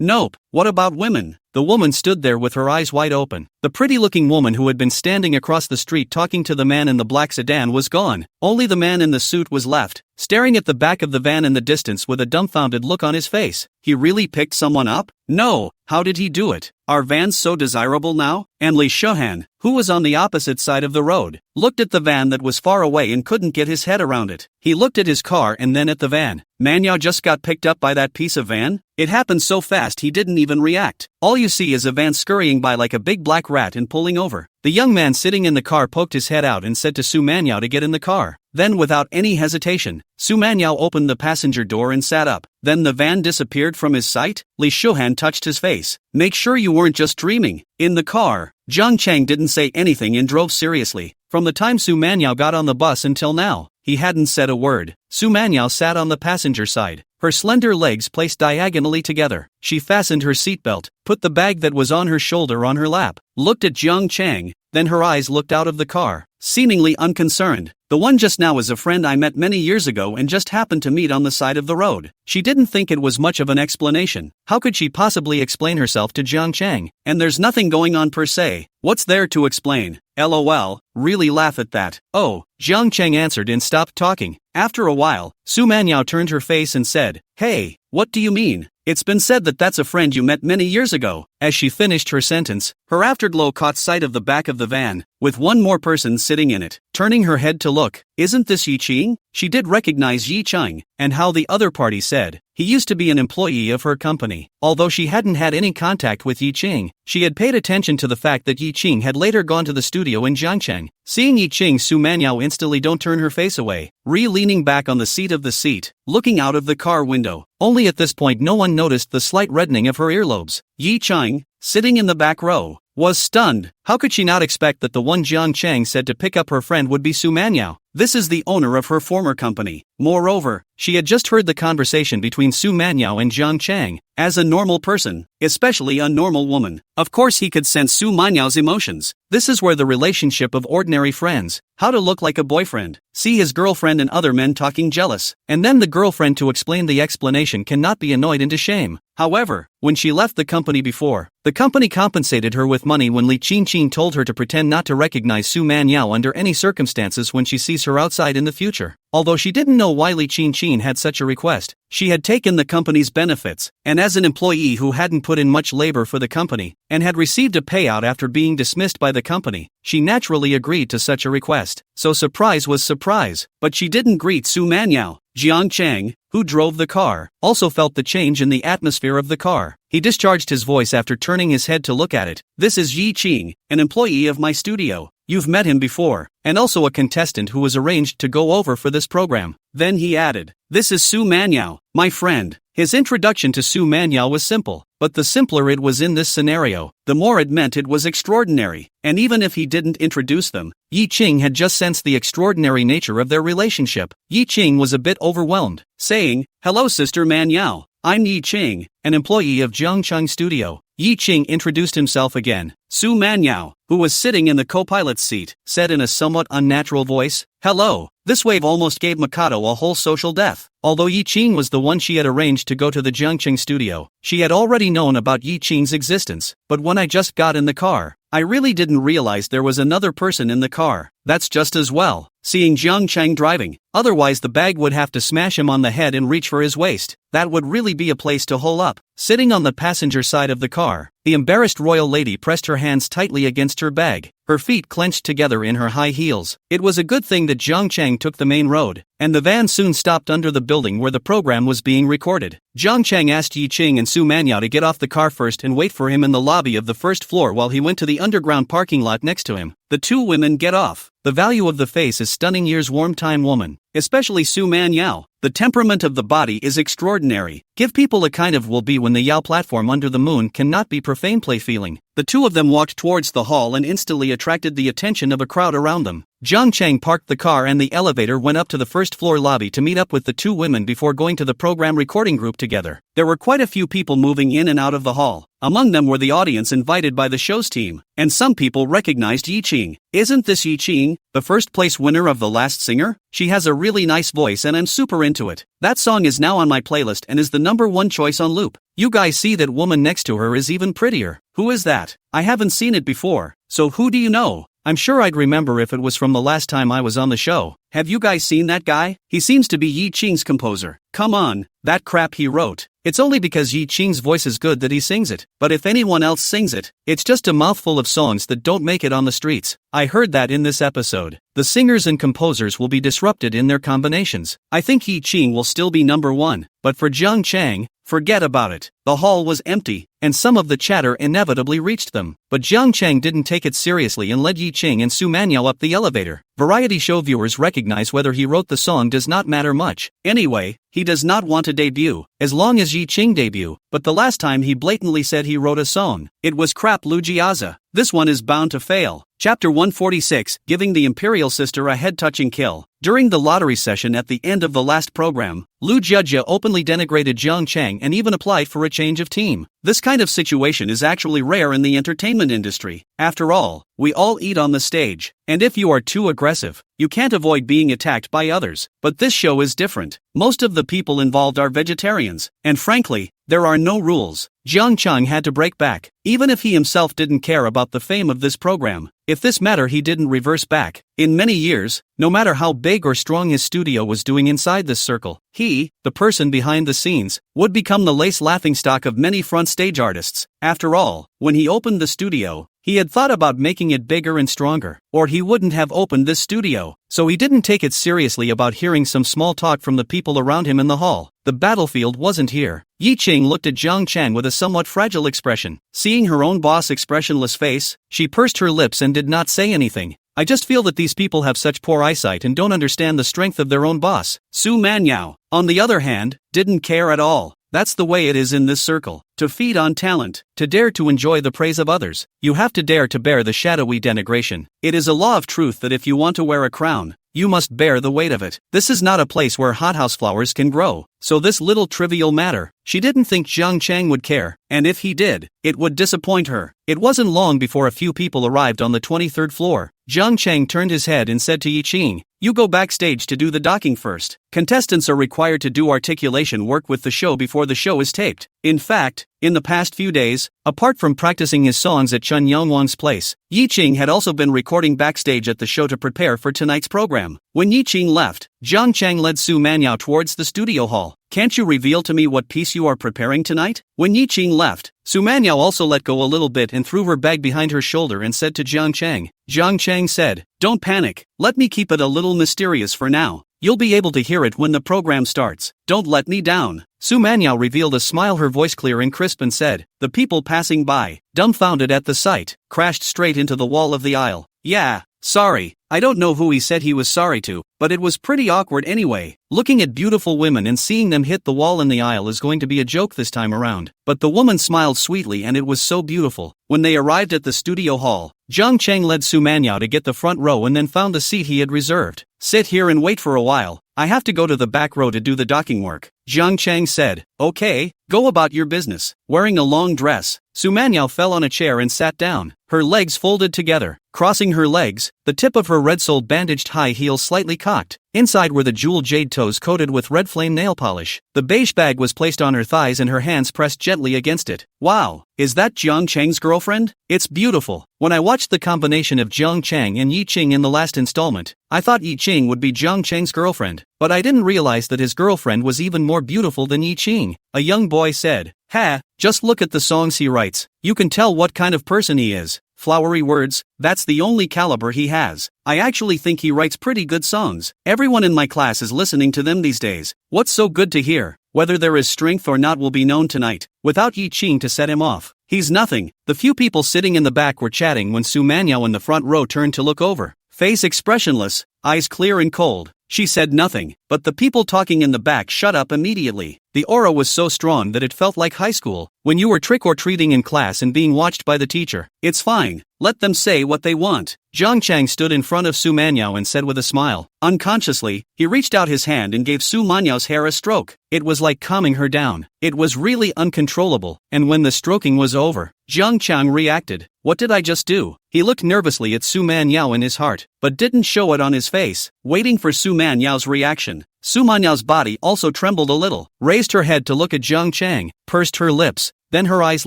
Nope. What about women? The woman stood there with her eyes wide open. The pretty-looking woman who had been standing across the street talking to the man in the black sedan was gone. Only the man in the suit was left, staring at the back of the van in the distance with a dumbfounded look on his face. He really picked someone up? No. How did he do it? Are vans so desirable now? And Lee Shahan, who was on the opposite side of the road, looked at the van that was far away and couldn't get his head around it. He looked at his car and then at the van. Manhwa just got picked up by that piece of van? It happened so fast he didn't even react. All you see is a van scurrying by like a big black rat and pulling over. The young man sitting in the car poked his head out and said to Su Manyao to get in the car. Then without any hesitation, Su Manyao opened the passenger door and sat up. Then the van disappeared from his sight. Lee Shahan touched his face. Make sure you weren't just dreaming. In the car, Jiang Cheng didn't say anything and drove seriously. From the time Su Manyao got on the bus until now, he hadn't said a word. Su Manyao sat on the passenger side, her slender legs placed diagonally together. She fastened her seatbelt, put the bag that was on her shoulder on her lap, looked at Jiang Cheng, then her eyes looked out of the car. seemingly unconcerned. The one just now is a friend I met many years ago and just happened to meet on the side of the road. She didn't think it was much of an explanation. How could she possibly explain herself to Jiang Chang? And there's nothing going on per se. What's there to explain? LOL, really laugh at that. Oh, Jiang Chang answered and stopped talking. After a while, Su Manyao turned her face and said, "Hey, what do you mean? It's been said that that's a friend you met many years ago." As she finished her sentence, her afterglow caught sight of the back of the van, with one more person sitting in it. Turning her head to look, "Isn't this Yi Qing?" She did recognize Yi Chang, and how the other party said, he used to be an employee of her company. Although she hadn't had any contact with Yi Qing, she had paid attention to the fact that Yi Qing had later gone to the studio in Jiangcheng. Seeing Yi Qing, Su Manyao instantly don't turn her face away, leaning back on the seat of the seat, looking out of the car window. Only at this point no one noticed the slight reddening of her earlobes. Yi Chang, sitting in the back row, was stunned. How could she not expect that the one Jiang Chang said to pick up her friend would be Su Manyao? This is the owner of her former company. Moreover, she had just heard the conversation between Su Manyao and Jiang Chang. As a normal person, especially a normal woman, of course he could sense Su Manyao's emotions. This is where the relationship of ordinary friends, how to look like a boyfriend, see his girlfriend and other men talking jealous, and then the girlfriend to explain the explanation cannot be annoyed into shame. However, when she left the company before, the company compensated her with money when Li Qingqing told her to pretend not to recognize Su Manyao under any circumstances when she sees her outside in the future. Although she didn't know why Li Qingqing had such a request, she had taken the company's benefits, and as an employee who hadn't put in much labor for the company, and had received a payout after being dismissed by the company, she naturally agreed to such a request. So surprise was surprise, but she didn't greet Su Manyao. Jiang Chang, who drove the car, also felt the change in the atmosphere of the car. He discharged his voice after turning his head to look at it. "This is Yi Qing, an employee of my studio. You've met him before, and also a contestant who was arranged to go over for this program." Then he added, "This is Su Manyao, my friend." His introduction to Su Manyao was simple, but the simpler it was in this scenario, the more it meant it was extraordinary. And even if he didn't introduce them, Yi Qing had just sensed the extraordinary nature of their relationship. Yi Qing was a bit overwhelmed, saying, "Hello Sister Manyao, I'm Yi Qing, an employee of Jiangcheng Studio." Yi Qing introduced himself again. Su Manyao, who was sitting in the co-pilot's seat, said in a somewhat unnatural voice, "Hello." This wave almost gave Mikado a whole social death. Although Yi Qing was the one she had arranged to go to the Jiangcheng studio, she had already known about Yi Qing's existence. But when I just got in the car, I really didn't realize there was another person in the car. That's just as well, seeing Jiang Chang driving. Otherwise the bag would have to smash him on the head and reach for his waist. That would really be a place to hole up. Sitting on the passenger side of the car, the embarrassed royal lady pressed her hands tightly against her bag, her feet clenched together in her high heels. It was a good thing that Jiang Chang took the main road, and the van soon stopped under the building where the program was being recorded. Jiang Chang asked Yi Qing and Su Manyao to get off the car first and wait for him in the lobby of the first floor while he went to the underground parking lot next to him. The two women get off. The value of the face is stunning years warm time woman, especially Su Manyao. The temperament of the body is extraordinary. Give people a kind of will be when the Yao platform under the moon cannot be profane play feeling. The two of them walked towards the hall and instantly attracted the attention of a crowd around them. Jiang Chang parked the car and the elevator went up to the first floor lobby to meet up with the two women before going to the program recording group together. There were quite a few people moving in and out of the hall. Among them were the audience invited by the show's team, and some people recognized Yi Qing. "Isn't this Yi Qing, the first place winner of The Last Singer? She has a really nice voice and I'm super into it. That song is now on my playlist and is the #1 choice on loop. You guys see that woman next to her is even prettier. Who is that? I haven't seen it before. So who do you know? I'm sure I'd remember if it was from the last time I was on the show. Have you guys seen that guy? He seems to be Yi Qing's composer. Come on, that crap he wrote. It's only because Yi Qing's voice is good that he sings it. But if anyone else sings it, it's just a mouthful of songs that don't make it on the streets. I heard that in this episode. The singers and composers will be disrupted in their combinations. I think Yi Qing will still be #1. But for Jiang Chang, forget about it. The hall was empty, and some of the chatter inevitably reached them. But Jiang Chang didn't take it seriously and led Yi Qing and Su Manyao up the elevator. Variety show viewers recognize whether he wrote the song does not matter much. Anyway, he does not want to debut, as long as Yi Qing debut, but the last time he blatantly said he wrote a song. It was crap Lu Jiaza. This one is bound to fail. Chapter 146, giving the Imperial Sister a head-touching kill. During the lottery session at the end of the last program, Lu Jia openly denigrated Jiang Chang and even applied for a change of team. This kind of situation is actually rare in the entertainment industry. After all, we all eat on the stage, and if you are too aggressive, you can't avoid being attacked by others. But this show is different. Most of the people involved are vegetarians, and frankly, there are no rules. Jiang Chang had to break back, even if he himself didn't care about the fame of this program. If this matter he didn't reverse back. In many years, no matter how big or strong his studio was doing inside this circle, he, the person behind the scenes, would become the lace laughingstock of many front stage artists. After all, when he opened the studio, he had thought about making it bigger and stronger, or he wouldn't have opened this studio. So he didn't take it seriously about hearing some small talk from the people around him in the hall. The battlefield wasn't here. Yi Qing looked at Jiang Chang with a somewhat fragile expression. Seeing her own boss' expressionless face, she pursed her lips and did not say anything. I just feel that these people have such poor eyesight and don't understand the strength of their own boss. Su Manyao, on the other hand, didn't care at all. That's the way it is in this circle. To feed on talent, to dare to enjoy the praise of others, you have to dare to bear the shadowy denigration. It is a law of truth that if you want to wear a crown, you must bear the weight of it. This is not a place where hothouse flowers can grow. So this little trivial matter, she didn't think Jiang Chang would care, and if he did, it would disappoint her. It wasn't long before a few people arrived on the 23rd floor. Jiang Chang turned his head and said to Yi Qing, "You go backstage to do the docking first. Contestants are required to do articulation work with the show before the show is taped." In fact, in the past few days, apart from practicing his songs at Chen Yangwang's place, Yi Qing had also been recording backstage at the show to prepare for tonight's program. When Yi Qing left, Jiang Chang led Su Manyao towards the studio hall. "Can't you reveal to me what piece you are preparing tonight?" When Yi Qing left, Su Manyao also let go a little bit and threw her bag behind her shoulder and said to Jiang Chang. Jiang Chang said, "Don't panic, let me keep it a little mysterious for now. You'll be able to hear it when the program starts. Don't let me down." Su Manyao revealed a smile, her voice clear and crisp, and said. The people passing by, dumbfounded at the sight, crashed straight into the wall of the aisle. "Yeah, sorry, I don't know who he said he was sorry to, but it was pretty awkward anyway. Looking at beautiful women and seeing them hit the wall in the aisle is going to be a joke this time around." But the woman smiled sweetly and it was so beautiful. When they arrived at the studio hall, Jiang Chang led Su Manyao to get the front row and then found the seat he had reserved. "Sit here and wait for a while. I have to go to the back row to do the docking work." Jiang Chang said. "Okay, go about your business." Wearing a long dress, Su Manyao fell on a chair and sat down, her legs folded together. Crossing her legs, the tip of her red-soled bandaged high heels slightly cocked. Inside were the jeweled jade toes coated with red flame nail polish. The beige bag was placed on her thighs and her hands pressed gently against it. "Wow, is that Jiang Chang's girlfriend? It's beautiful." When I watched the combination of Jiang Chang and Yi Qing in the last installment, I thought Yi Qing would be Jiang Chang's girlfriend, but I didn't realize that his girlfriend was even more beautiful than Yi Qing. A young boy said, "Ha, just look at the songs he writes. You can tell what kind of person he is. Flowery words, that's the only caliber he has. I actually think he writes pretty good songs. Everyone in my class is listening to them these days. What's so good to hear? Whether there is strength or not will be known tonight." Without Yi Qing to set him off, "He's nothing." The few people sitting in the back were chatting when Su Manyao in the front row turned to look over. Face expressionless, eyes clear and cold. She said nothing, but the people talking in the back shut up immediately. The aura was so strong that it felt like high school, when you were trick-or-treating in class and being watched by the teacher. "It's fine, let them say what they want." Jiang Chang stood in front of Su Manyao and said with a smile. Unconsciously, he reached out his hand and gave Su Manyao's hair a stroke. It was like calming her down. It was really uncontrollable, and when the stroking was over, Jiang Chang reacted. What did I just do? He looked nervously at Su Manyao in his heart, but didn't show it on his face, waiting for Su Manyao's reaction. Su Manyao's body also trembled a little, raised her head to look at Jiang Chang, pursed her lips, then her eyes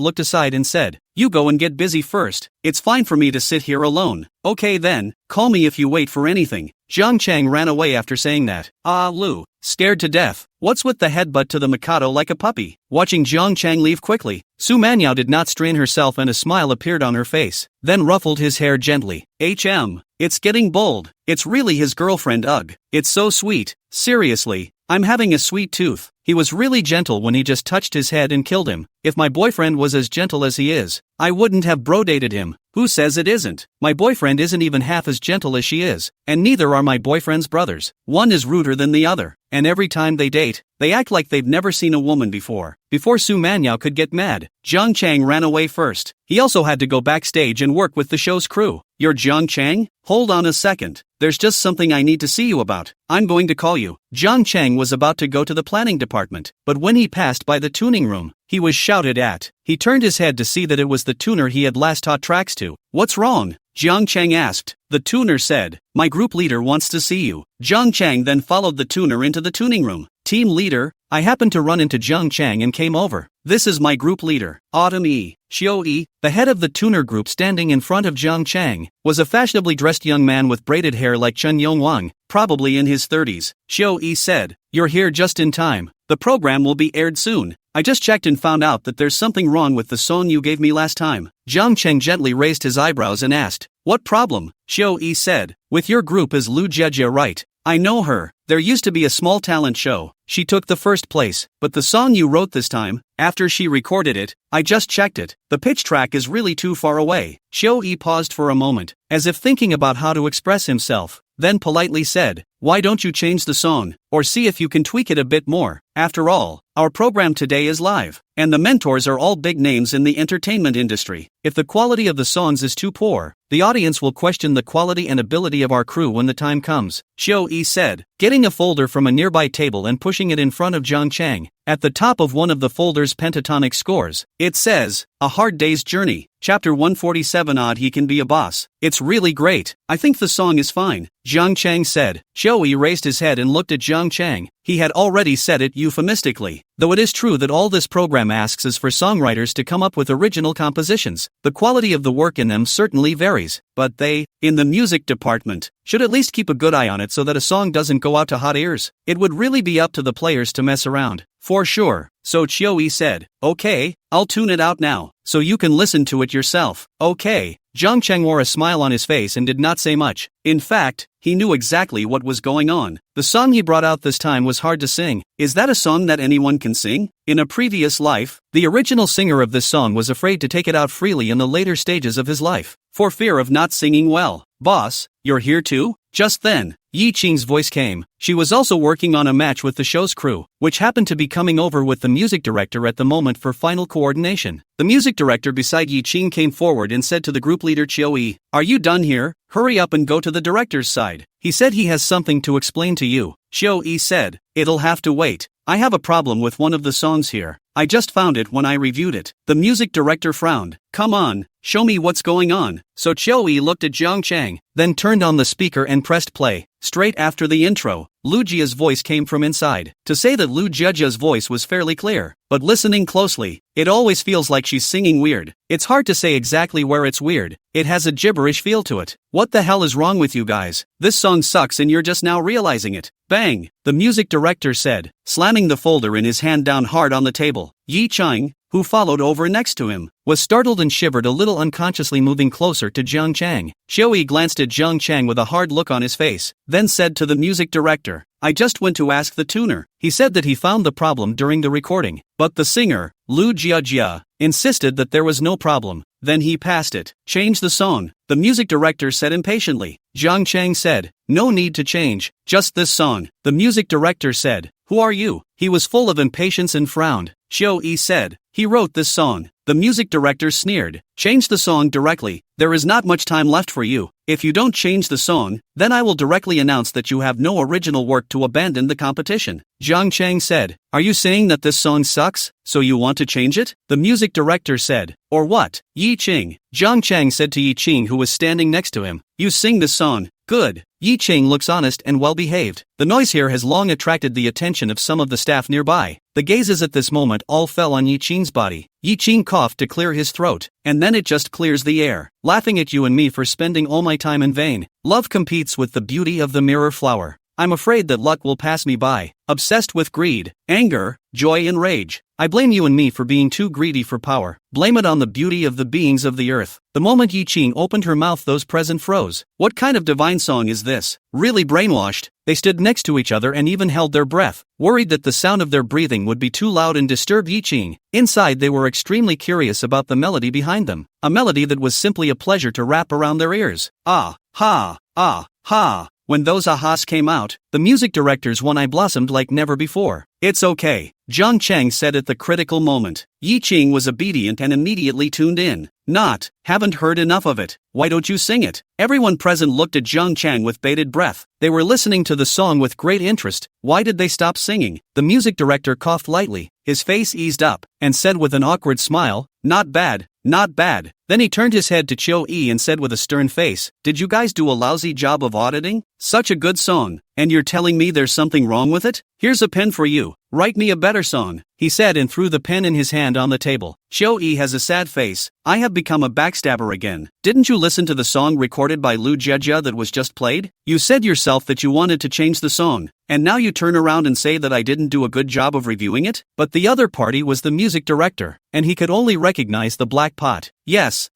looked aside and said, "You go and get busy first. It's fine for me to sit here alone." "Okay then, call me if you wait for anything." Jiang Chang ran away after saying that. "Ah, Lu, scared to death. What's with the headbutt to the Mikado like a puppy?" Watching Jiang Chang leave quickly, Su Manyao did not strain herself and a smile appeared on her face, then ruffled his hair gently. It's getting bold. It's really his girlfriend. Ugh. It's so sweet. Seriously, I'm having a sweet tooth. He was really gentle when he just touched his head and killed him. If my boyfriend was as gentle as he is, I wouldn't have bro-dated him. Who says it isn't? My boyfriend isn't even half as gentle as she is, and neither are my boyfriend's brothers. One is ruder than the other, and every time they date, they act like they've never seen a woman before. Before Su Manyao could get mad, Jiang Chang ran away first. He also had to go backstage and work with the show's crew. You're Jiang Chang? Hold on a second. There's just something I need to see you about. I'm going to call you. Jiang Chang was about to go to the planning department, but when he passed by the tuning room, he was shouted at. He turned his head to see that it was the tuner he had last taught tracks to. What's wrong? Jiang Chang asked. The tuner said, my group leader wants to see you. Jiang Chang then followed the tuner into the tuning room. Team leader, I happened to run into Jiang Chang and came over. This is my group leader, Autumn E. Xiao Yi, the head of the tuner group standing in front of Jiang Chang, was a fashionably dressed young man with braided hair like Chen Yongwang, probably in his 30s. Xiao Yi said, you're here just in time. The program will be aired soon. I just checked and found out that there's something wrong with the song you gave me last time. Jiang Chang gently raised his eyebrows and asked, what problem? Xiao Yi said, with your group is Lu Jejia, right? I know her. There used to be a small talent show. She took the first place, but the song you wrote this time, after she recorded it, I just checked it. The pitch track is really too far away. Xiao Yi paused for a moment, as if thinking about how to express himself, then politely said, why don't you change the song, or see if you can tweak it a bit more? After all, our program today is live, and the mentors are all big names in the entertainment industry. If the quality of the songs is too poor, the audience will question the quality and ability of our crew when the time comes, Xiao Yi said, getting a folder from a nearby table and pushing it in front of Jiang Chang. At the top of one of the folder's pentatonic scores, it says, A Hard Day's Journey, Chapter 147. Odd he can be a boss. It's really great. I think the song is fine, Jiang Chang said. Xiao Yi raised his head and looked at Jiang Chang. He had already said it euphemistically, though it is true that all this program asks is for songwriters to come up with original compositions. The quality of the work in them certainly varies, but they, in the music department, should at least keep a good eye on it so that a song doesn't go out to hot ears. It would really be up to the players to mess around. For sure. So Xiao Yi said, okay, I'll tune it out now, so you can listen to it yourself. Okay. Jiang Chang wore a smile on his face and did not say much. In fact, he knew exactly what was going on. The song he brought out this time was hard to sing. Is that a song that anyone can sing? In a previous life, the original singer of this song was afraid to take it out freely in the later stages of his life, for fear of not singing well. Boss, you're here too? Just then, Yi Qing's voice came. She was also working on a match with the show's crew, which happened to be coming over with the music director at the moment for final coordination. The music director beside Yi Qing came forward and said to the group leader Xiao Yi, are you done here? Hurry up and go to the director's side. He said he has something to explain to you. Xiao Yi said, it'll have to wait. I have a problem with one of the songs here. I just found it when I reviewed it. The music director frowned. Come on, show me what's going on. So Xiao Yi looked at Jiang Chang, then turned on the speaker and pressed play. Straight after the intro, Lu Jia's voice came from inside. To say that Lu Jejia's voice was fairly clear, but listening closely, it always feels like she's singing weird. It's hard to say exactly where it's weird. It has a gibberish feel to it. What the hell is wrong with you guys? This song sucks and you're just now realizing it. Bang! The music director said, slamming the folder in his hand down hard on the table. Yi Chang, who followed over next to him, was startled and shivered a little, unconsciously moving closer to Jiang Chang. Xiao Yi glanced at Jiang Chang with a hard look on his face, then said to the music director, I just went to ask the tuner. He said that he found the problem during the recording, but the singer, Lu Jia, insisted that there was no problem. Then he passed it. Change the song, the music director said impatiently. Jiang Chang said, no need to change, just this song. The music director said, who are you? He was full of impatience and frowned. Xiao Yi said, he wrote this song. The music director sneered, change the song directly. There is not much time left for you. If you don't change the song, then I will directly announce that you have no original work to abandon the competition. Jiang Chang said, are you saying that this song sucks, so you want to change it? The music director said, or what? Yi Qing. Jiang Chang said to Yi Qing, who was standing next to him, you sing this song. Good. Yi Qing looks honest and well-behaved. The noise here has long attracted the attention of some of the staff nearby. The gazes at this moment all fell on Yi Qing's body. Yi Qing coughed to clear his throat, and then it just clears the air. Laughing at you and me for spending all my time in vain. Love competes with the beauty of the mirror flower. I'm afraid that luck will pass me by. Obsessed with greed, anger, joy and rage. I blame you and me for being too greedy for power. Blame it on the beauty of the beings of the earth. The moment Yi Qing opened her mouth, those present froze. What kind of divine song is this? Really brainwashed? They stood next to each other and even held their breath, worried that the sound of their breathing would be too loud and disturb Yiqing. Inside they were extremely curious about the melody behind them, a melody that was simply a pleasure to wrap around their ears. Ah, ha, ah, ha. When those ahas came out, the music director's one eye blossomed like never before. It's okay, Zhang Cheng said at the critical moment. Yiqing was obedient and immediately tuned in. Not, haven't heard enough of it, why don't you sing it? Everyone present looked at Zhang Cheng with bated breath. They were listening to the song with great interest. Why did they stop singing? The music director coughed lightly, his face eased up, and said with an awkward smile, not bad, not bad. Then he turned his head to Chiu Yi and said with a stern face, did you guys do a lousy job of auditing? Such a good song, and you're telling me there's something wrong with it? Here's a pen for you, write me a better song, he said and threw the pen in his hand on the table. Chiu Yi has a sad face, I have become a backstabber again. Didn't you listen to the song recorded by Lu Jejia that was just played? You said yourself that you wanted to change the song, and now you turn around and say that I didn't do a good job of reviewing it? But the other party was the music director, and he could only recognize the black pot. Yes,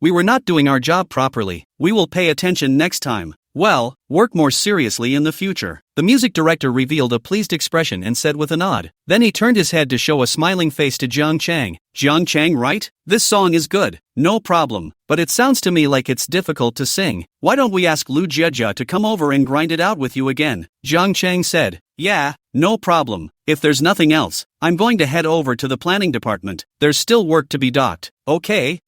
we were not doing our job properly. We will pay attention next time. Well, work more seriously in the future. The music director revealed a pleased expression and said with a nod. Then he turned his head to show a smiling face to Zhang Cheng. Zhang Cheng, right? This song is good, no problem, but it sounds to me like it's difficult to sing. Why don't we ask Lu Jejia to come over and grind it out with you again? Zhang Cheng said. Yeah, no problem. If there's nothing else, I'm going to head over to the planning department. There's still work to be docked. Okay.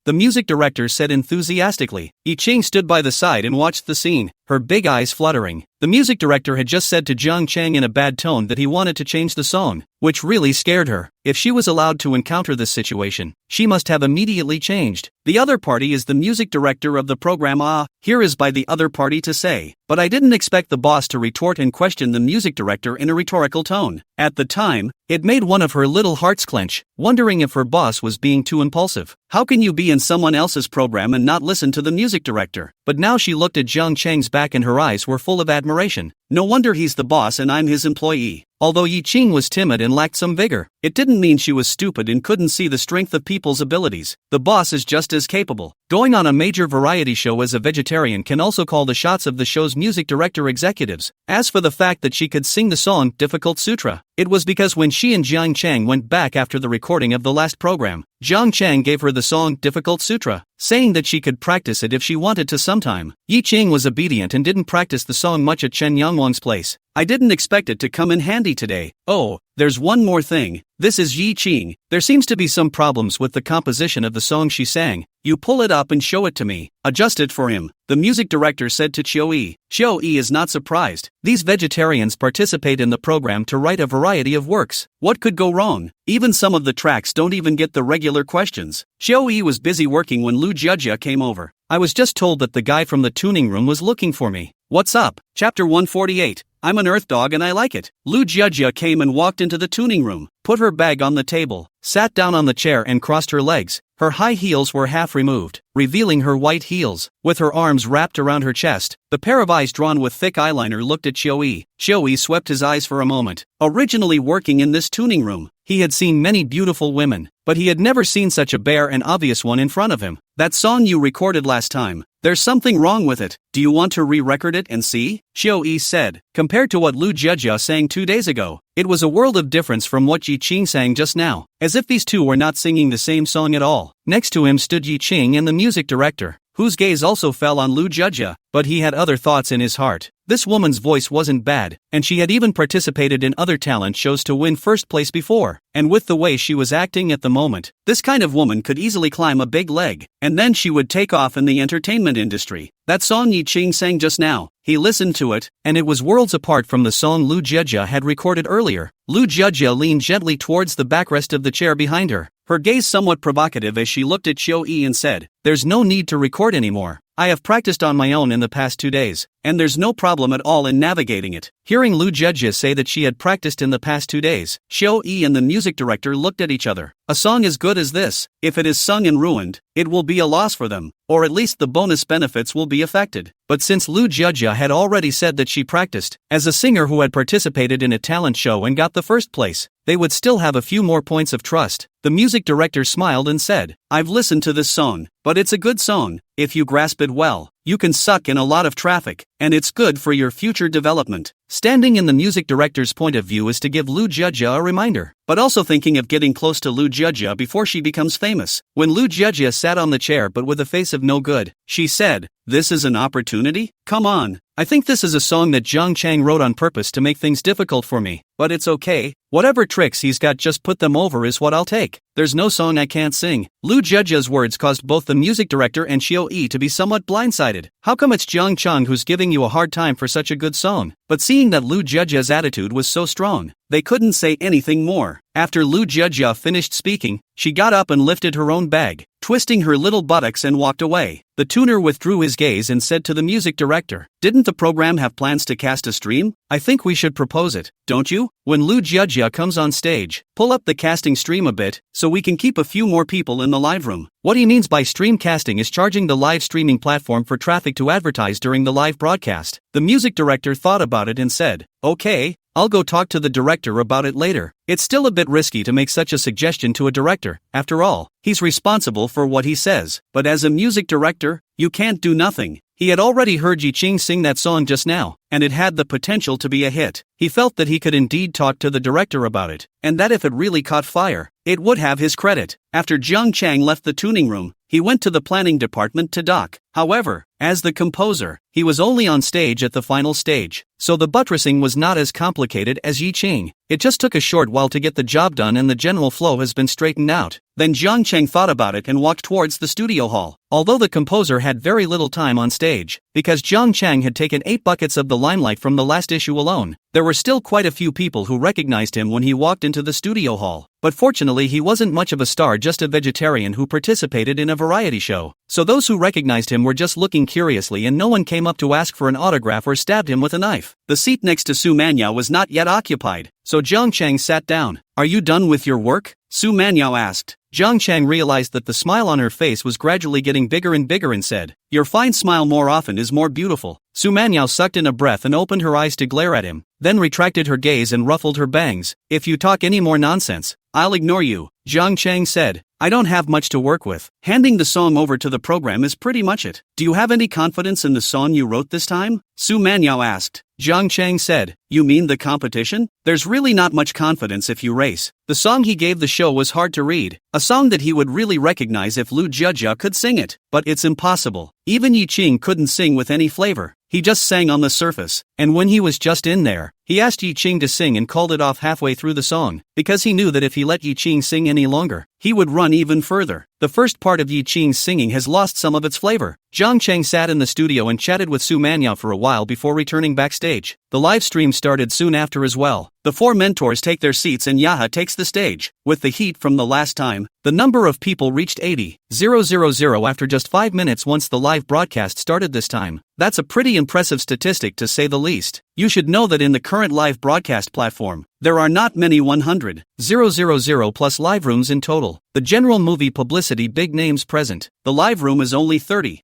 The music director said enthusiastically. Yiqing stood by the side and watched the scene, her big eyes fluttering. The music director had just said to Zhang Cheng in a bad tone that he wanted to change the song, which really scared her. If she was allowed to encounter this situation, she must have immediately changed. The other party is the music director of the program. Here is by the other party to say. But I didn't expect the boss to retort and question the music director in a rhetorical tone. At the time, it made one of her little hearts clench, wondering if her boss was being too impulsive. How can you be in someone else's program and not listen to the music director? But now she looked at Zhang Cheng's back and her eyes were full of admiration. No wonder he's the boss and I'm his employee. Although Yiqing was timid and lacked some vigor, it didn't mean she was stupid and couldn't see the strength of people's abilities. The boss is just as capable. Going on a major variety show as a vegetarian can also call the shots of the show's music director executives. As for the fact that she could sing the song Difficult Sutra, it was because when she and Zhang Cheng went back after the recording of the last program, Zhang Cheng gave her the song Difficult Sutra, saying that she could practice it if she wanted to sometime. Yiqing was obedient and didn't practice the song much at Chen Yangwang's place. I didn't expect it to come in handy today. Oh, there's one more thing. This is Yiqing. There seems to be some problems with the composition of the song she sang. You pull it up and show it to me. Adjust it for him, the music director said to Chiu Yi. Chiu Yi is not surprised. These vegetarians participate in the program to write a variety of works. What could go wrong? Even some of the tracks don't even get the regular questions. Chiu Yi was busy working when Lu Jejia came over. I was just told that the guy from the tuning room was looking for me. What's up? Chapter 148. I'm an earth dog and I like it. Lu Jejia came and walked into the tuning room, put her bag on the table, sat down on the chair and crossed her legs. Her high heels were half removed, revealing her white heels. With her arms wrapped around her chest, the pair of eyes drawn with thick eyeliner looked at Chiu Yi. Chiu Yi swept his eyes for a moment. Originally working in this tuning room, he had seen many beautiful women, but he had never seen such a bare and obvious one in front of him. That song you recorded last time, there's something wrong with it. Do you want to re-record it and see? Chiu Yi said. Compared to what Lu Jejia sang 2 days ago, it was a world of difference from what Yiqing sang just now, as if these two were not singing the same song at all. Next to him stood Yiqing and the music director, whose gaze also fell on Lu Jejia, but he had other thoughts in his heart. This woman's voice wasn't bad, and she had even participated in other talent shows to win first place before, and with the way she was acting at the moment, this kind of woman could easily climb a big leg, and then she would take off in the entertainment industry. That song Yiqing sang just now, he listened to it, and it was worlds apart from the song Lu Jejia had recorded earlier. Lu Jejia leaned gently towards the backrest of the chair behind her, her gaze somewhat provocative as she looked at Chiu Yi and said, "There's no need to record anymore. I have practiced on my own in the past 2 days, and there's no problem at all in navigating it." Hearing Lu Jejia say that she had practiced in the past 2 days, Chiu Yi and the music director looked at each other. A song as good as this, if it is sung and ruined, it will be a loss for them, or at least the bonus benefits will be affected. But since Lu Jejia had already said that she practiced, as a singer who had participated in a talent show and got the first place, they would still have a few more points of trust. The music director smiled and said, "I've listened to this song, but it's a good song. if you grasp it well, you can suck in a lot of traffic, and it's good for your future development. Standing in the music director's point of view is to give Lu Jiejia a reminder, but also thinking of getting close to Lu Jiejia before she becomes famous. When Lu Jiejia sat on the chair but with a face of no good, she said, "This is an opportunity? Come on. I think this is a song that Zhang Chang wrote on purpose to make things difficult for me, but it's okay. Whatever tricks he's got, just put them over is what I'll take. There's no song I can't sing." Lu Jiejia's words caused both the music director and Xiao Yi to be somewhat blindsided. How come it's Zhang Chang who's giving you a hard time for such a good song? But seeing that Lu Jiejia's attitude was so strong, they couldn't say anything more. After Lu Jiejia finished speaking, she got up and lifted her own bag, twisting her little buttocks, and walked away. The tuner withdrew his gaze and said to the music director, "Didn't the program have plans to cast a stream? I think we should propose it, don't you? When Lu Jiejia comes on stage, pull up the casting stream a bit, so we can keep a few more people in the live room." What he means by stream casting is charging the live streaming platform for traffic to advertise during the live broadcast. The music director thought about it and said, "Okay, I'll go talk to the director about it later." It's still a bit risky to make such a suggestion to a director. After all, he's responsible for what he says. But as a music director, you can't do nothing. He had already heard Yi Qing sing that song just now, and it had the potential to be a hit. He felt that he could indeed talk to the director about it, and that if it really caught fire, it would have his credit. After Zhang Chang left the tuning room, he went to the planning department to dock. However, as the composer, he was only on stage at the final stage, so the buttressing was not as complicated as Yi Qing. It just took a short while to get the job done, and the general flow has been straightened out. Then Zhang Chang thought about it and walked towards the studio hall. Although the composer had very little time on stage, because Zhang Chang had taken 8 buckets of the limelight from the last issue alone, there were still quite a few people who recognized him when he walked into the studio hall. But fortunately he wasn't much of a star, just a vegetarian who participated in a variety show. So those who recognized him were just looking curiously, and no one came up to ask for an autograph or stabbed him with a knife. The seat next to Su Manyao was not yet occupied, so Zhang Chang sat down. "Are you done with your work?" Su Manyao asked. Zhang Chang realized that the smile on her face was gradually getting bigger and bigger and said, "Your fine smile more often is more beautiful." Su Manyao sucked in a breath and opened her eyes to glare at him, then retracted her gaze and ruffled her bangs. "If you talk any more nonsense, I'll ignore you," Zhang Chang said. "I don't have much to work with. Handing the song over to the program is pretty much it. Do you have any confidence in the song you wrote this time?" Su Manyao asked. Zhang Chang said, "You mean the competition? There's really not much confidence if you race." The song he gave the show was hard to read, a song that he would really recognize if Lu Jiejia could sing it, but it's impossible. Even Yi Qing couldn't sing with any flavor. He just sang on the surface, and when he was just in there, he asked Yi Qing to sing and called it off halfway through the song, because he knew that if he let Yi Qing sing any longer, he would run even further. The first part of Yi Qing's singing has lost some of its flavor. Zhang Chang sat in the studio and chatted with Su Manyao for a while before returning backstage. The live stream started soon after as well. The 4 mentors take their seats and Yaha takes the stage. With the heat from the last time, the number of people reached 80,000 after just 5 minutes once the live broadcast started this time. That's a pretty impressive statistic to say the least. You should know that in the current live broadcast platform, there are not many 100,000 plus live rooms in total. The general movie publicity big names present. The live room is only 30,000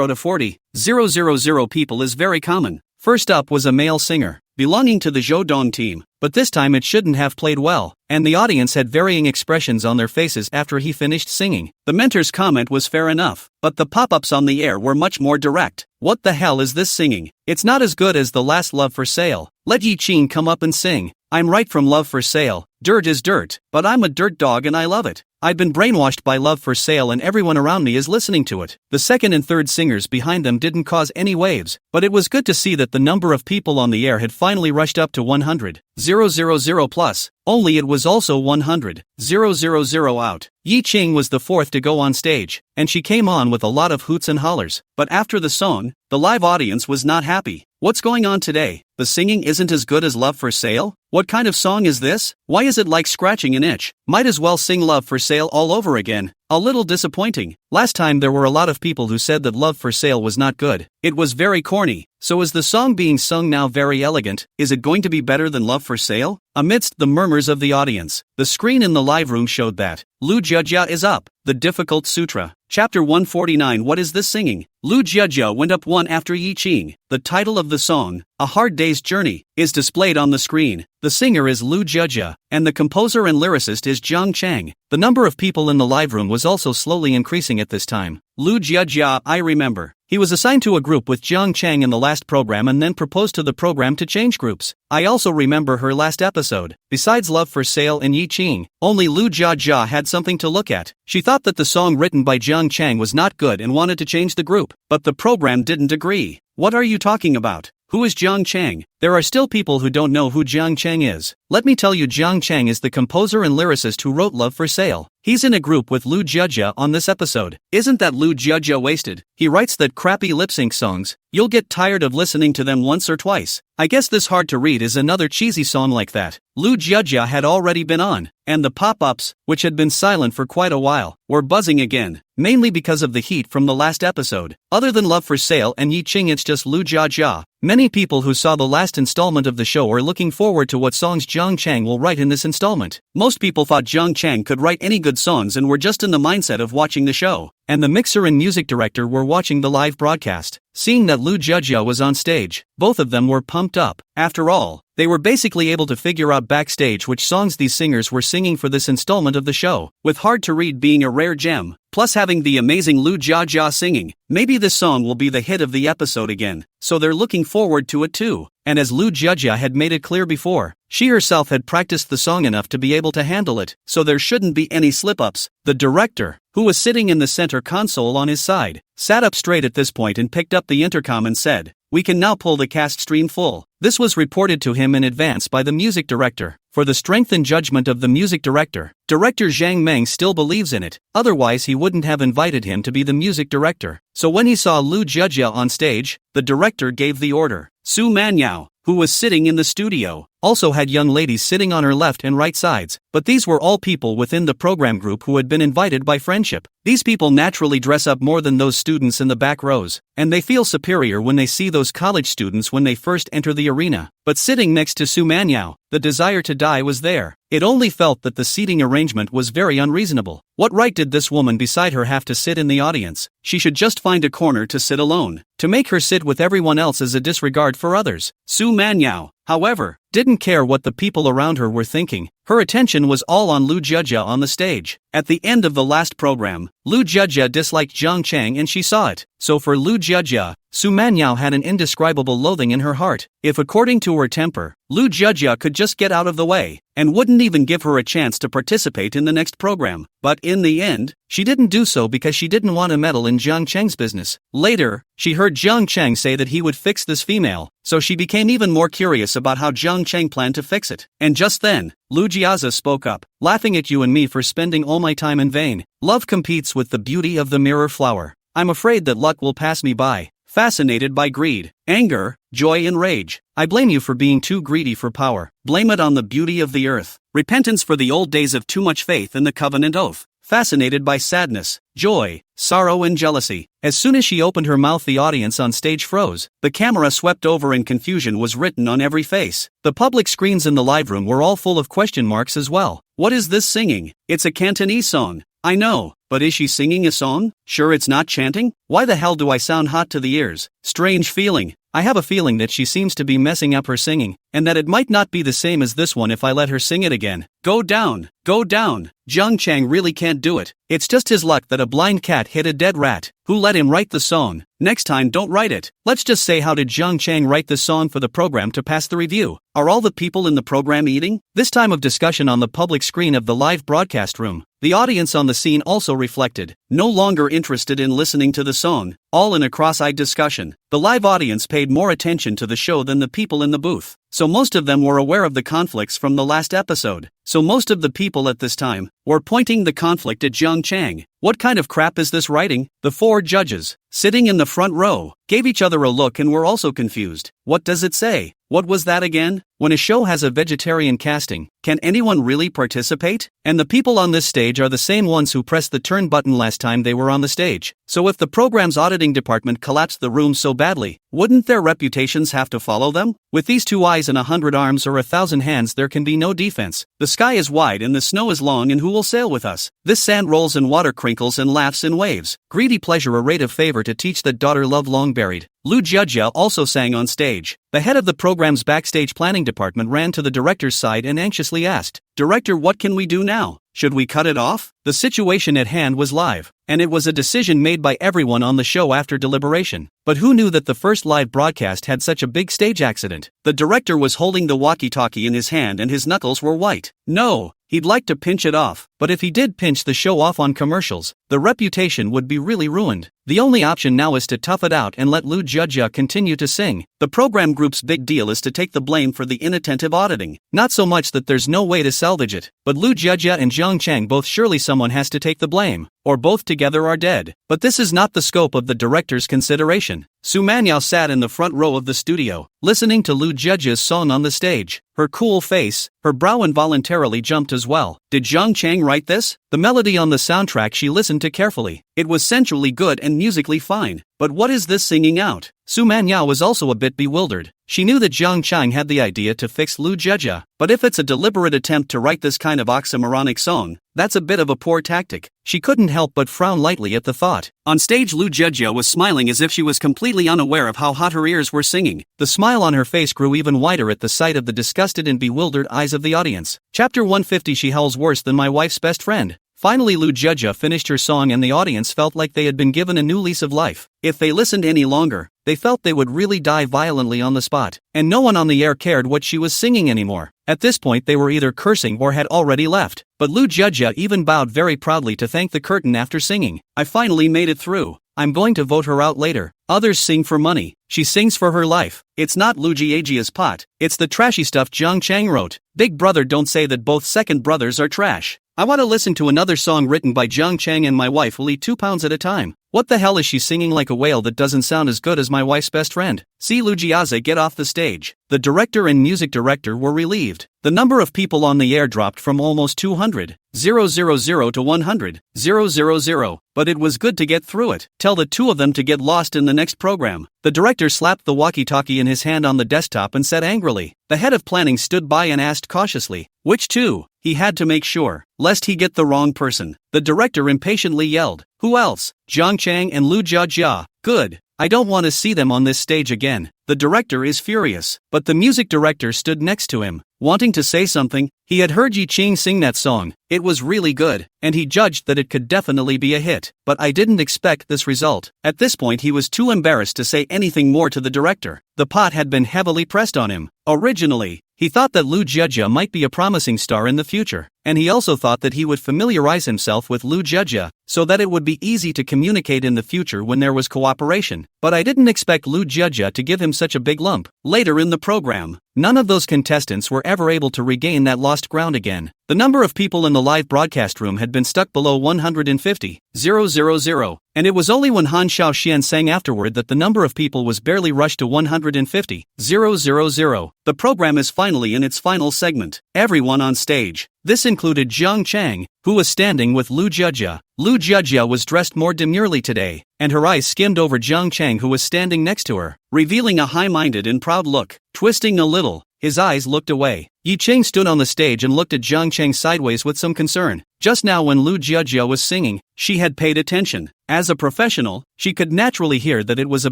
to 40,000 people is very common. First up was a male singer, belonging to the Zhoudong team, but this time it shouldn't have played well, and the audience had varying expressions on their faces after he finished singing. The mentor's comment was fair enough, but the pop-ups on the air were much more direct. "What the hell is this singing? It's not as good as the last Love for Sale. Let Yi Qing come up and sing. I'm right from Love for Sale. Dirt is dirt, but I'm a dirt dog and I love it. I've been brainwashed by Love for Sale and everyone around me is listening to it." The second and third singers behind them didn't cause any waves, but it was good to see that the number of people on the air had finally rushed up to 100,000 plus, only it was also 100,000 out. Yi Qing was the fourth to go on stage, and she came on with a lot of hoots and hollers, but after the song, the live audience was not happy. "What's going on today? The singing isn't as good as Love for Sale? What kind of song is this? Why is it like scratching an itch? Might as well sing Love for Sale all over again." A little disappointing. Last time there were a lot of people who said that Love for Sale was not good. It was very corny. So is the song being sung now very elegant? Is it going to be better than Love for Sale? Amidst the murmurs of the audience, the screen in the live room showed that Lu Jiajia is up. The Difficult Sutra. Chapter 149. What is this singing? Lu Jiajia went up one after Yi Qing. The title of the song, A Hard Day's Journey, is displayed on the screen. The singer is Lu Jiajia, and the composer and lyricist is Jiang Chang. The number of people in the live room was also slowly increasing at this time. Lu Jiajia, I remember. He was assigned to a group with Jiang Chang in the last program and then proposed to the program to change groups. I also remember her last episode. Besides Love for Sale and Yi Qing, only Lu Jiajia had something to look at. She thought that the song written by Jiang Chang was not good and wanted to change the group, but the program didn't agree. What are you talking about? Who is Jiang Chang? There are still people who don't know who Jiang Chang is. Let me tell you, Jiang Chang is the composer and lyricist who wrote Love for Sale. He's in a group with Lu Jiajia on this episode. Isn't that Lu Jiajia wasted? He writes that crappy lip-sync songs. You'll get tired of listening to them once or twice. I guess this Hard to Read is another cheesy song like that. Lu Jiajia had already been on, and the pop-ups, which had been silent for quite a while, were buzzing again, mainly because of the heat from the last episode. Other than Love for Sale and Yi Qing, it's just Lu Jiajia. Many people who saw the last installment of the show are looking forward to what songs Jiang Chang will write in this installment. Most people thought Jiang Chang could write any good songs and were just in the mindset of watching the show. And the mixer and music director were watching the live broadcast. Seeing that Lu Jiajia was on stage, both of them were pumped up. After all, they were basically able to figure out backstage which songs these singers were singing for this installment of the show, with Hard to Read being a rare gem, plus having the amazing Lu Jiajia singing. Maybe this song will be the hit of the episode again, so they're looking forward to it too. And as Lu Jiajia had made it clear before, she herself had practiced the song enough to be able to handle it, so there shouldn't be any slip-ups. The director, who was sitting in the center console on his side, sat up straight at this point and picked up the intercom and said, "We can now pull the cast stream full." This was reported to him in advance by the music director. For the strength and judgment of the music director, Director Zhang Meng still believes in it, otherwise he wouldn't have invited him to be the music director. So when he saw Lu Jiajia on stage, the director gave the order. Su Manyao, who was sitting in the studio, also had young ladies sitting on her left and right sides, but these were all people within the program group who had been invited by friendship. These people naturally dress up more than those students in the back rows, and they feel superior when they see those college students when they first enter the arena. But sitting next to Su Manyao, the desire to die was there. It only felt that the seating arrangement was very unreasonable. What right did this woman beside her have to sit in the audience? She should just find a corner to sit alone. To make her sit with everyone else is a disregard for others. Su Manyao, however, didn't care what the people around her were thinking. Her attention was all on Lu Jiajia on the stage. At the end of the last program, Lu Jiajia disliked Jiang Chang and she saw it. So for Lu Jiajia, Su Manyao had an indescribable loathing in her heart. If according to her temper, Lu Jiajia could just get out of the way, and wouldn't even give her a chance to participate in the next program. But in the end, she didn't do so because she didn't want to meddle in Jiang Chang's business. Later, she heard Jiang Chang say that he would fix this female, so she became even more curious about how Jiang Chang planned to fix it. And just then, Lu Jiajia spoke up, "Laughing at you and me for spending all my time in vain. Love competes with the beauty of the mirror flower. I'm afraid that luck will pass me by. Fascinated by greed, anger, joy and rage. I blame you for being too greedy for power. Blame it on the beauty of the earth. Repentance for the old days of too much faith in the covenant oath. Fascinated by sadness, joy, sorrow and jealousy." As soon as she opened her mouth, the audience on stage froze. The camera swept over and confusion was written on every face. The public screens in the live room were all full of question marks as well. What is this singing? It's a Cantonese song. I know, but is she singing a song? Sure it's not chanting? Why the hell do I sound hot to the ears? Strange feeling. I have a feeling that she seems to be messing up her singing, and that it might not be the same as this one if I let her sing it again. Go down, go down. Jiang Chang really can't do it. It's just his luck that a blind cat hit a dead rat. Who let him write the song? Next time don't write it. Let's just say, how did Jiang Chang write this song for the program to pass the review? Are all the people in the program eating? This time of discussion on the public screen of the live broadcast room, the audience on the scene also reflected, no longer interested in listening to the song, all in a cross-eyed discussion. The live audience paid more attention to the show than the people in the booth, so most of them were aware of the conflicts from the last episode. So most of the people at this time were pointing the conflict at Jiang Chang. What kind of crap is this writing? The four judges, sitting in the front row, gave each other a look and were also confused. What does it say? What was that again? When a show has a vegetarian casting, can anyone really participate? And the people on this stage are the same ones who pressed the turn button last time they were on the stage. So if the program's auditing department collapsed the room so badly, wouldn't their reputations have to follow them? With these 2 eyes and 100 arms or 1,000 hands, there can be no defense. The sky is wide and the snow is long, and who will sail with us? This sand rolls and water crinkles and laughs in waves. Greedy pleasure, a rate of favor to teach that daughter love long buried. Lu Jia also sang on stage. The head of the program's backstage planning department ran to the director's side and anxiously asked, "Director, what can we do now? Should we cut it off?" The situation at hand was live, and it was a decision made by everyone on the show after deliberation. But who knew that the first live broadcast had such a big stage accident? The director was holding the walkie-talkie in his hand and his knuckles were white. No, he'd like to pinch it off, but if he did pinch the show off on commercials, the reputation would be really ruined. The only option now is to tough it out and let Lu Jia continue to sing. The program group's big deal is to take the blame for the inattentive auditing. Not so much that there's no way to salvage it, but Lu Jia and Zhang Chang both, surely someone has to take the blame, or both together are dead. But this is not the scope of the director's consideration. Su Manhwa sat in the front row of the studio, listening to Lu Jia's song on the stage. Her cool face, her brow involuntarily jumped as well. Did Zhang Chang write this? The melody on the soundtrack she listened to carefully. It was sensually good and musically fine. But what is this singing out? Su Manhwa was also a bit bewildered. She knew that Zhang Chang had the idea to fix Lu Jia, but if it's a deliberate attempt to write this kind of oxymoronic song, that's a bit of a poor tactic. She couldn't help but frown lightly at the thought. On stage, Lu Jia was smiling as if she was completely unaware of how hot her ears were singing. The smile on her face grew even wider at the sight of the disgusted and bewildered eyes of the audience. Chapter 150. She howls worse than my wife's best friend. Finally, Lu Jia finished her song and the audience felt like they had been given a new lease of life. If they listened any longer, they felt they would really die violently on the spot, and no one on the air cared what she was singing anymore. At this point they were either cursing or had already left, but Lu Jia even bowed very proudly to thank the curtain after singing. "I finally made it through. I'm going to vote her out later. Others sing for money. She sings for her life. It's not Lu Jia's pot. It's the trashy stuff Zhang Chang wrote. Big brother, don't say that both second brothers are trash. I want to listen to another song written by Zhang Chang and my wife will eat 2 pounds at a time. What the hell is she singing like a whale that doesn't sound as good as my wife's best friend?" See Lu Jia get off the stage. The director and music director were relieved. The number of people on the air dropped from almost 200,000 to 100,000, but it was good to get through it. Tell the two of them to get lost in the next program. The director slapped the walkie-talkie in his hand on the desktop and said angrily. The head of planning stood by and asked cautiously, "Which two?" He had to make sure, lest he get the wrong person. The director impatiently yelled, "Who else? Zhang Chang and Lu Jia. Good. I don't want to see them on this stage again." The director is furious, but the music director stood next to him, wanting to say something. He had heard Yi Qing sing that song. It was really good, and he judged that it could definitely be a hit. But I didn't expect this result. At this point he was too embarrassed to say anything more to the director. The pot had been heavily pressed on him. Originally, he thought that Lu Jia might be a promising star in the future, and he also thought that he would familiarize himself with Lu Jia, so that it would be easy to communicate in the future when there was cooperation. But I didn't expect Lu Jia to give him such a big lump. Later in the program, none of those contestants were ever able to regain that lost ground again. The number of people in the live broadcast room had been stuck below 150,000, and it was only when Han Xiaoxian sang afterward that the number of people was barely rushed to 150,000. The program is finally in its final segment. Everyone on stage. This included Zhang Chang, who was standing with Lu Jia. Lu Jia was dressed more demurely today, and her eyes skimmed over Zhang Chang, who was standing next to her, revealing a high-minded and proud look. Twisting a little, his eyes looked away. Yi Qing stood on the stage and looked at Zhang Chang sideways with some concern. Just now when Lu Jia was singing, she had paid attention. As a professional, she could naturally hear that it was a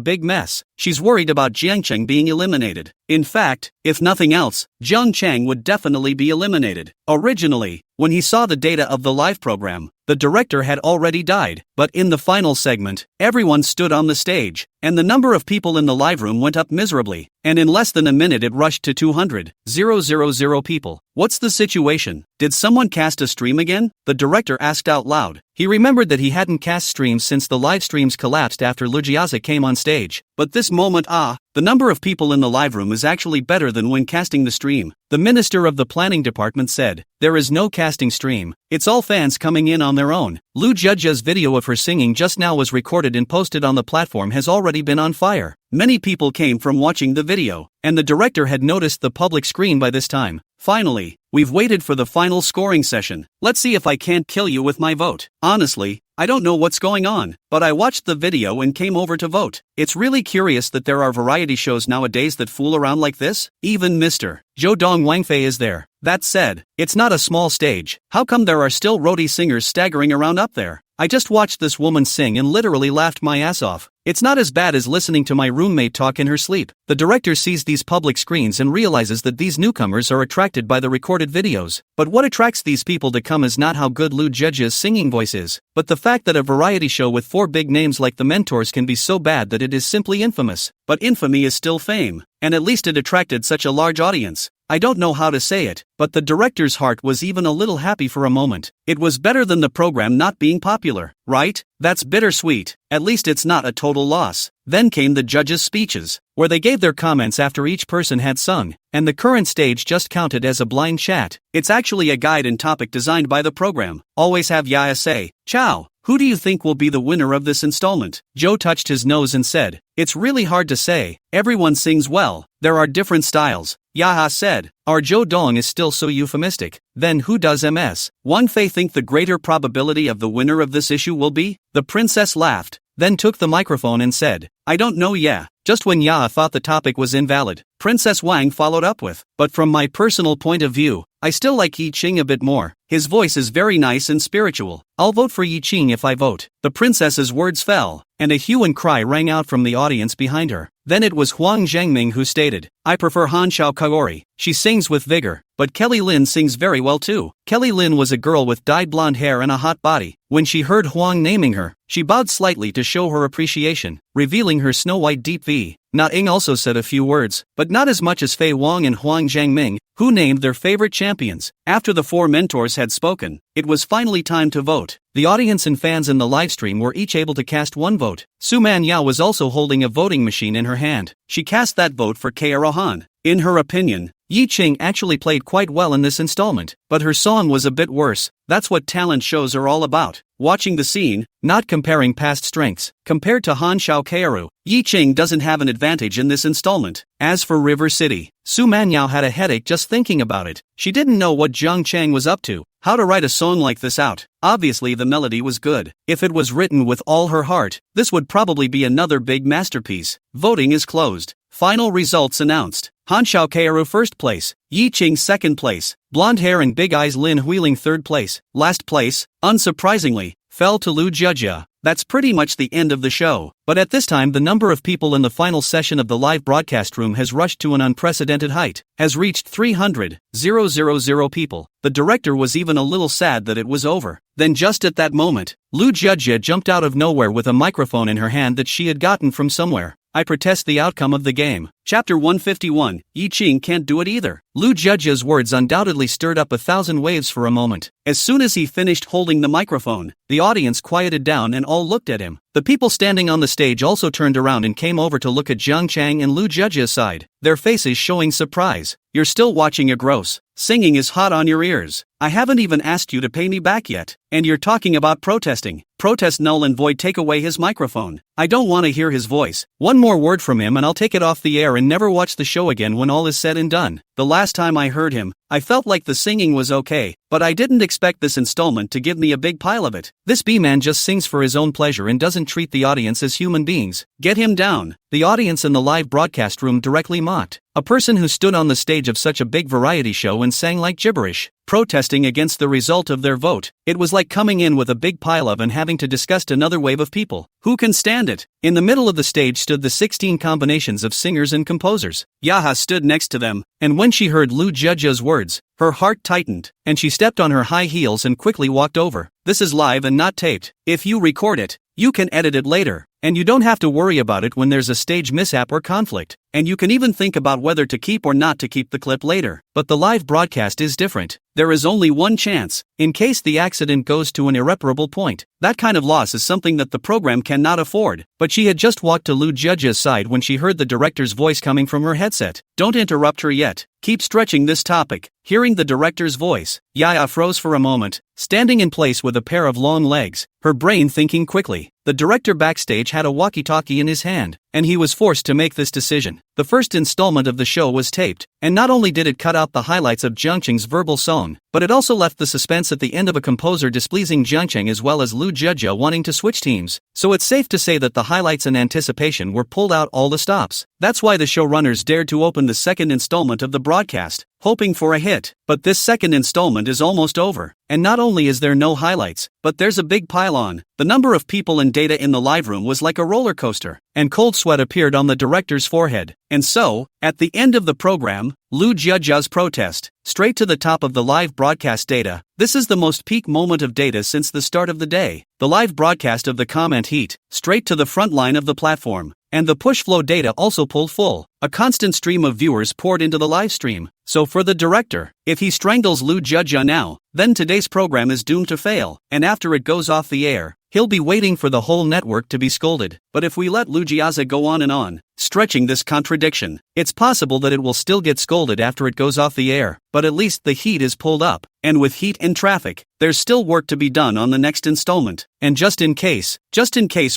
big mess. She's worried about Zhang Chang being eliminated. In fact, if nothing else, Zhang Chang would definitely be eliminated. Originally, when he saw the data of the live program, the director had already died. But in the final segment, everyone stood on the stage, and the number of people in the live room went up miserably, and in less than a minute it rushed to 200,000 people. What's the situation? Did someone cast a stream again? The director asked out loud. He remembered that he hadn't cast streams since the live streams collapsed after Lu Jia came on stage. But this moment, the number of people in the live room is actually better than when casting the stream. The minister of the planning department said, "There is no casting stream. It's all fans coming in on their own." Lu Jia's video of her singing just now was recorded and posted on the platform has already been on fire. Many people came from watching the video, and the director had noticed the public screen by this time. Finally, we've waited for the final scoring session. Let's see if I can't kill you with my vote. Honestly, I don't know what's going on, but I watched the video and came over to vote. It's really curious that there are variety shows nowadays that fool around like this. Even Mr. Zhou Dong Wangfei is there. That said, it's not a small stage. How come there are still roadie singers staggering around up there? I just watched this woman sing and literally laughed my ass off. It's not as bad as listening to my roommate talk in her sleep. The director sees these public screens and realizes that these newcomers are attracted by the recorded videos. But what attracts these people to come is not how good Lu Jiejia's singing voice is, but the fact that a variety show with 4 big names like the Mentors can be so bad that it is simply infamous. But infamy is still fame, and at least it attracted such a large audience. I don't know how to say it, but the director's heart was even a little happy for a moment. It was better than the program not being popular, right? That's bittersweet. At least it's not a total loss. Then came the judges' speeches, where they gave their comments after each person had sung, and the current stage just counted as a blind chat. It's actually a guide and topic designed by the program. Always have Yaya say, "Ciao. Who do you think will be the winner of this installment?" Joe touched his nose and said, "It's really hard to say. Everyone sings well. There are different styles." Yaha said, "Our Zhou Dong is still so euphemistic. Then who does MS? Wang Fei think the greater probability of the winner of this issue will be?" The princess laughed, then took the microphone and said, "I don't know yet." Just when Yaha thought the topic was invalid, Princess Wang followed up with, "But from my personal point of view, I still like Yi Qing a bit more. His voice is very nice and spiritual. I'll vote for Yi Qing if I vote." The princess's words fell, and a hue and cry rang out from the audience behind her. Then it was Huang Zhangming who stated, "I prefer Han Xiao Kaori. She sings with vigor, but Kelly Lin sings very well too." Kelly Lin was a girl with dyed blonde hair and a hot body. When she heard Huang naming her, she bowed slightly to show her appreciation, revealing her snow-white deep V. Na Ying also said a few words, but not as much as Fei Wang and Huang Zhangming, who named their favorite champions. After the 4 mentors had spoken, it was finally time to vote. The audience and fans in the livestream were each able to cast 1 vote. Su Man Yao was also holding a voting machine in her hand. She cast that vote for Kea Rohan. In her opinion, Yi Qing actually played quite well in this installment, but her song was a bit worse. That's what talent shows are all about. Watching the scene, not comparing past strengths. Compared to Han Xiao Kaoru, Yi Qing doesn't have an advantage in this installment. As for River City, Su Manyao had a headache just thinking about it. She didn't know what Zhang Chang was up to, how to write a song like this out. Obviously the melody was good. If it was written with all her heart, this would probably be another big masterpiece. Voting is closed. Final results announced. Han Xiao Kaoru 1st place, Yi Qing 2nd place, blonde hair and big eyes Lin Huiling 3rd place. Last place, unsurprisingly, fell to Lu Jiejia. That's pretty much the end of the show. But at this time the number of people in the final session of the live broadcast room has rushed to an unprecedented height, has reached 300,000 people. The director was even a little sad that it was over. Then just at that moment, Lu Jiejia jumped out of nowhere with a microphone in her hand that she had gotten from somewhere. "I protest the outcome of the game." Chapter 151, Yi Qing can't do it either. Lu Jiejia's words undoubtedly stirred up 1,000 waves for a moment. As soon as he finished holding the microphone, the audience quieted down and all looked at him. The people standing on the stage also turned around and came over to look at Zhang Chang and Lu Jiejia's side, their faces showing surprise. "You're still watching a gross. Singing is hot on your ears. I haven't even asked you to pay me back yet, and you're talking about protesting. Protest null and void, take away his microphone. I don't want to hear his voice. One more word from him and I'll take it off the air and never watch the show again when all is said and done." The last time I heard him, I felt like the singing was okay, but I didn't expect this installment to give me a big pile of it. This B-man just sings for his own pleasure and doesn't treat the audience as human beings. Get him down. The audience in the live broadcast room directly mocked a person who stood on the stage of such a big variety show and sang like gibberish, protesting against the result of their vote. It was like coming in with a big pile of and having to disgust another wave of people. Who can stand it? In the middle of the stage stood the 16 combinations of singers and composers. Yaha stood next to them, and when she heard Lu Jiejia's words, her heart tightened, and she stepped on her high heels and quickly walked over. "This is live and not taped. If you record it, you can edit it later, and you don't have to worry about it when there's a stage mishap or conflict, and you can even think about whether to keep or not to keep the clip later. But the live broadcast is different. There is only one chance, in case the accident goes to an irreparable point. That kind of loss is something that the program cannot afford." But she had just walked to Lu Jiejia's side when she heard the director's voice coming from her headset. "Don't interrupt her yet. Keep stretching this topic." Hearing the director's voice, Yaya froze for a moment, standing in place with a pair of long legs, her brain thinking quickly. The director backstage had a walkie-talkie in his hand, and he was forced to make this decision. The first installment of the show was taped, and not only did it cut out the highlights of Jungchang's verbal song, but it also left the suspense at the end of a composer displeasing Jungchang as well as Loo Jejia wanting to switch teams. So it's safe to say that the highlights and anticipation were pulled out all the stops. That's why the showrunners dared to open the second installment of the broadcast, hoping for a hit. But this second installment is almost over, and not only is there no highlights, but there's a big pile-on. The number of people and data in the live room was like a roller coaster, and cold sweat appeared on the director's forehead. And so, at the end of the program, Loo Jejia's protest, straight to the top of the live broadcast data. This is the most peak moment of data since the start of the day. The live broadcast of the comment heat, straight to the front line of the platform. And the push flow data also pulled full. A constant stream of viewers poured into the live stream. So for the director, if he strangles Loo Jejia now, then today's program is doomed to fail, and after it goes off the air, he'll be waiting for the whole network to be scolded. But if we let Loo Jejia go on and on, stretching this contradiction, it's possible that it will still get scolded after it goes off the air, but at least the heat is pulled up. And with heat and traffic, there's still work to be done on the next installment. And just in case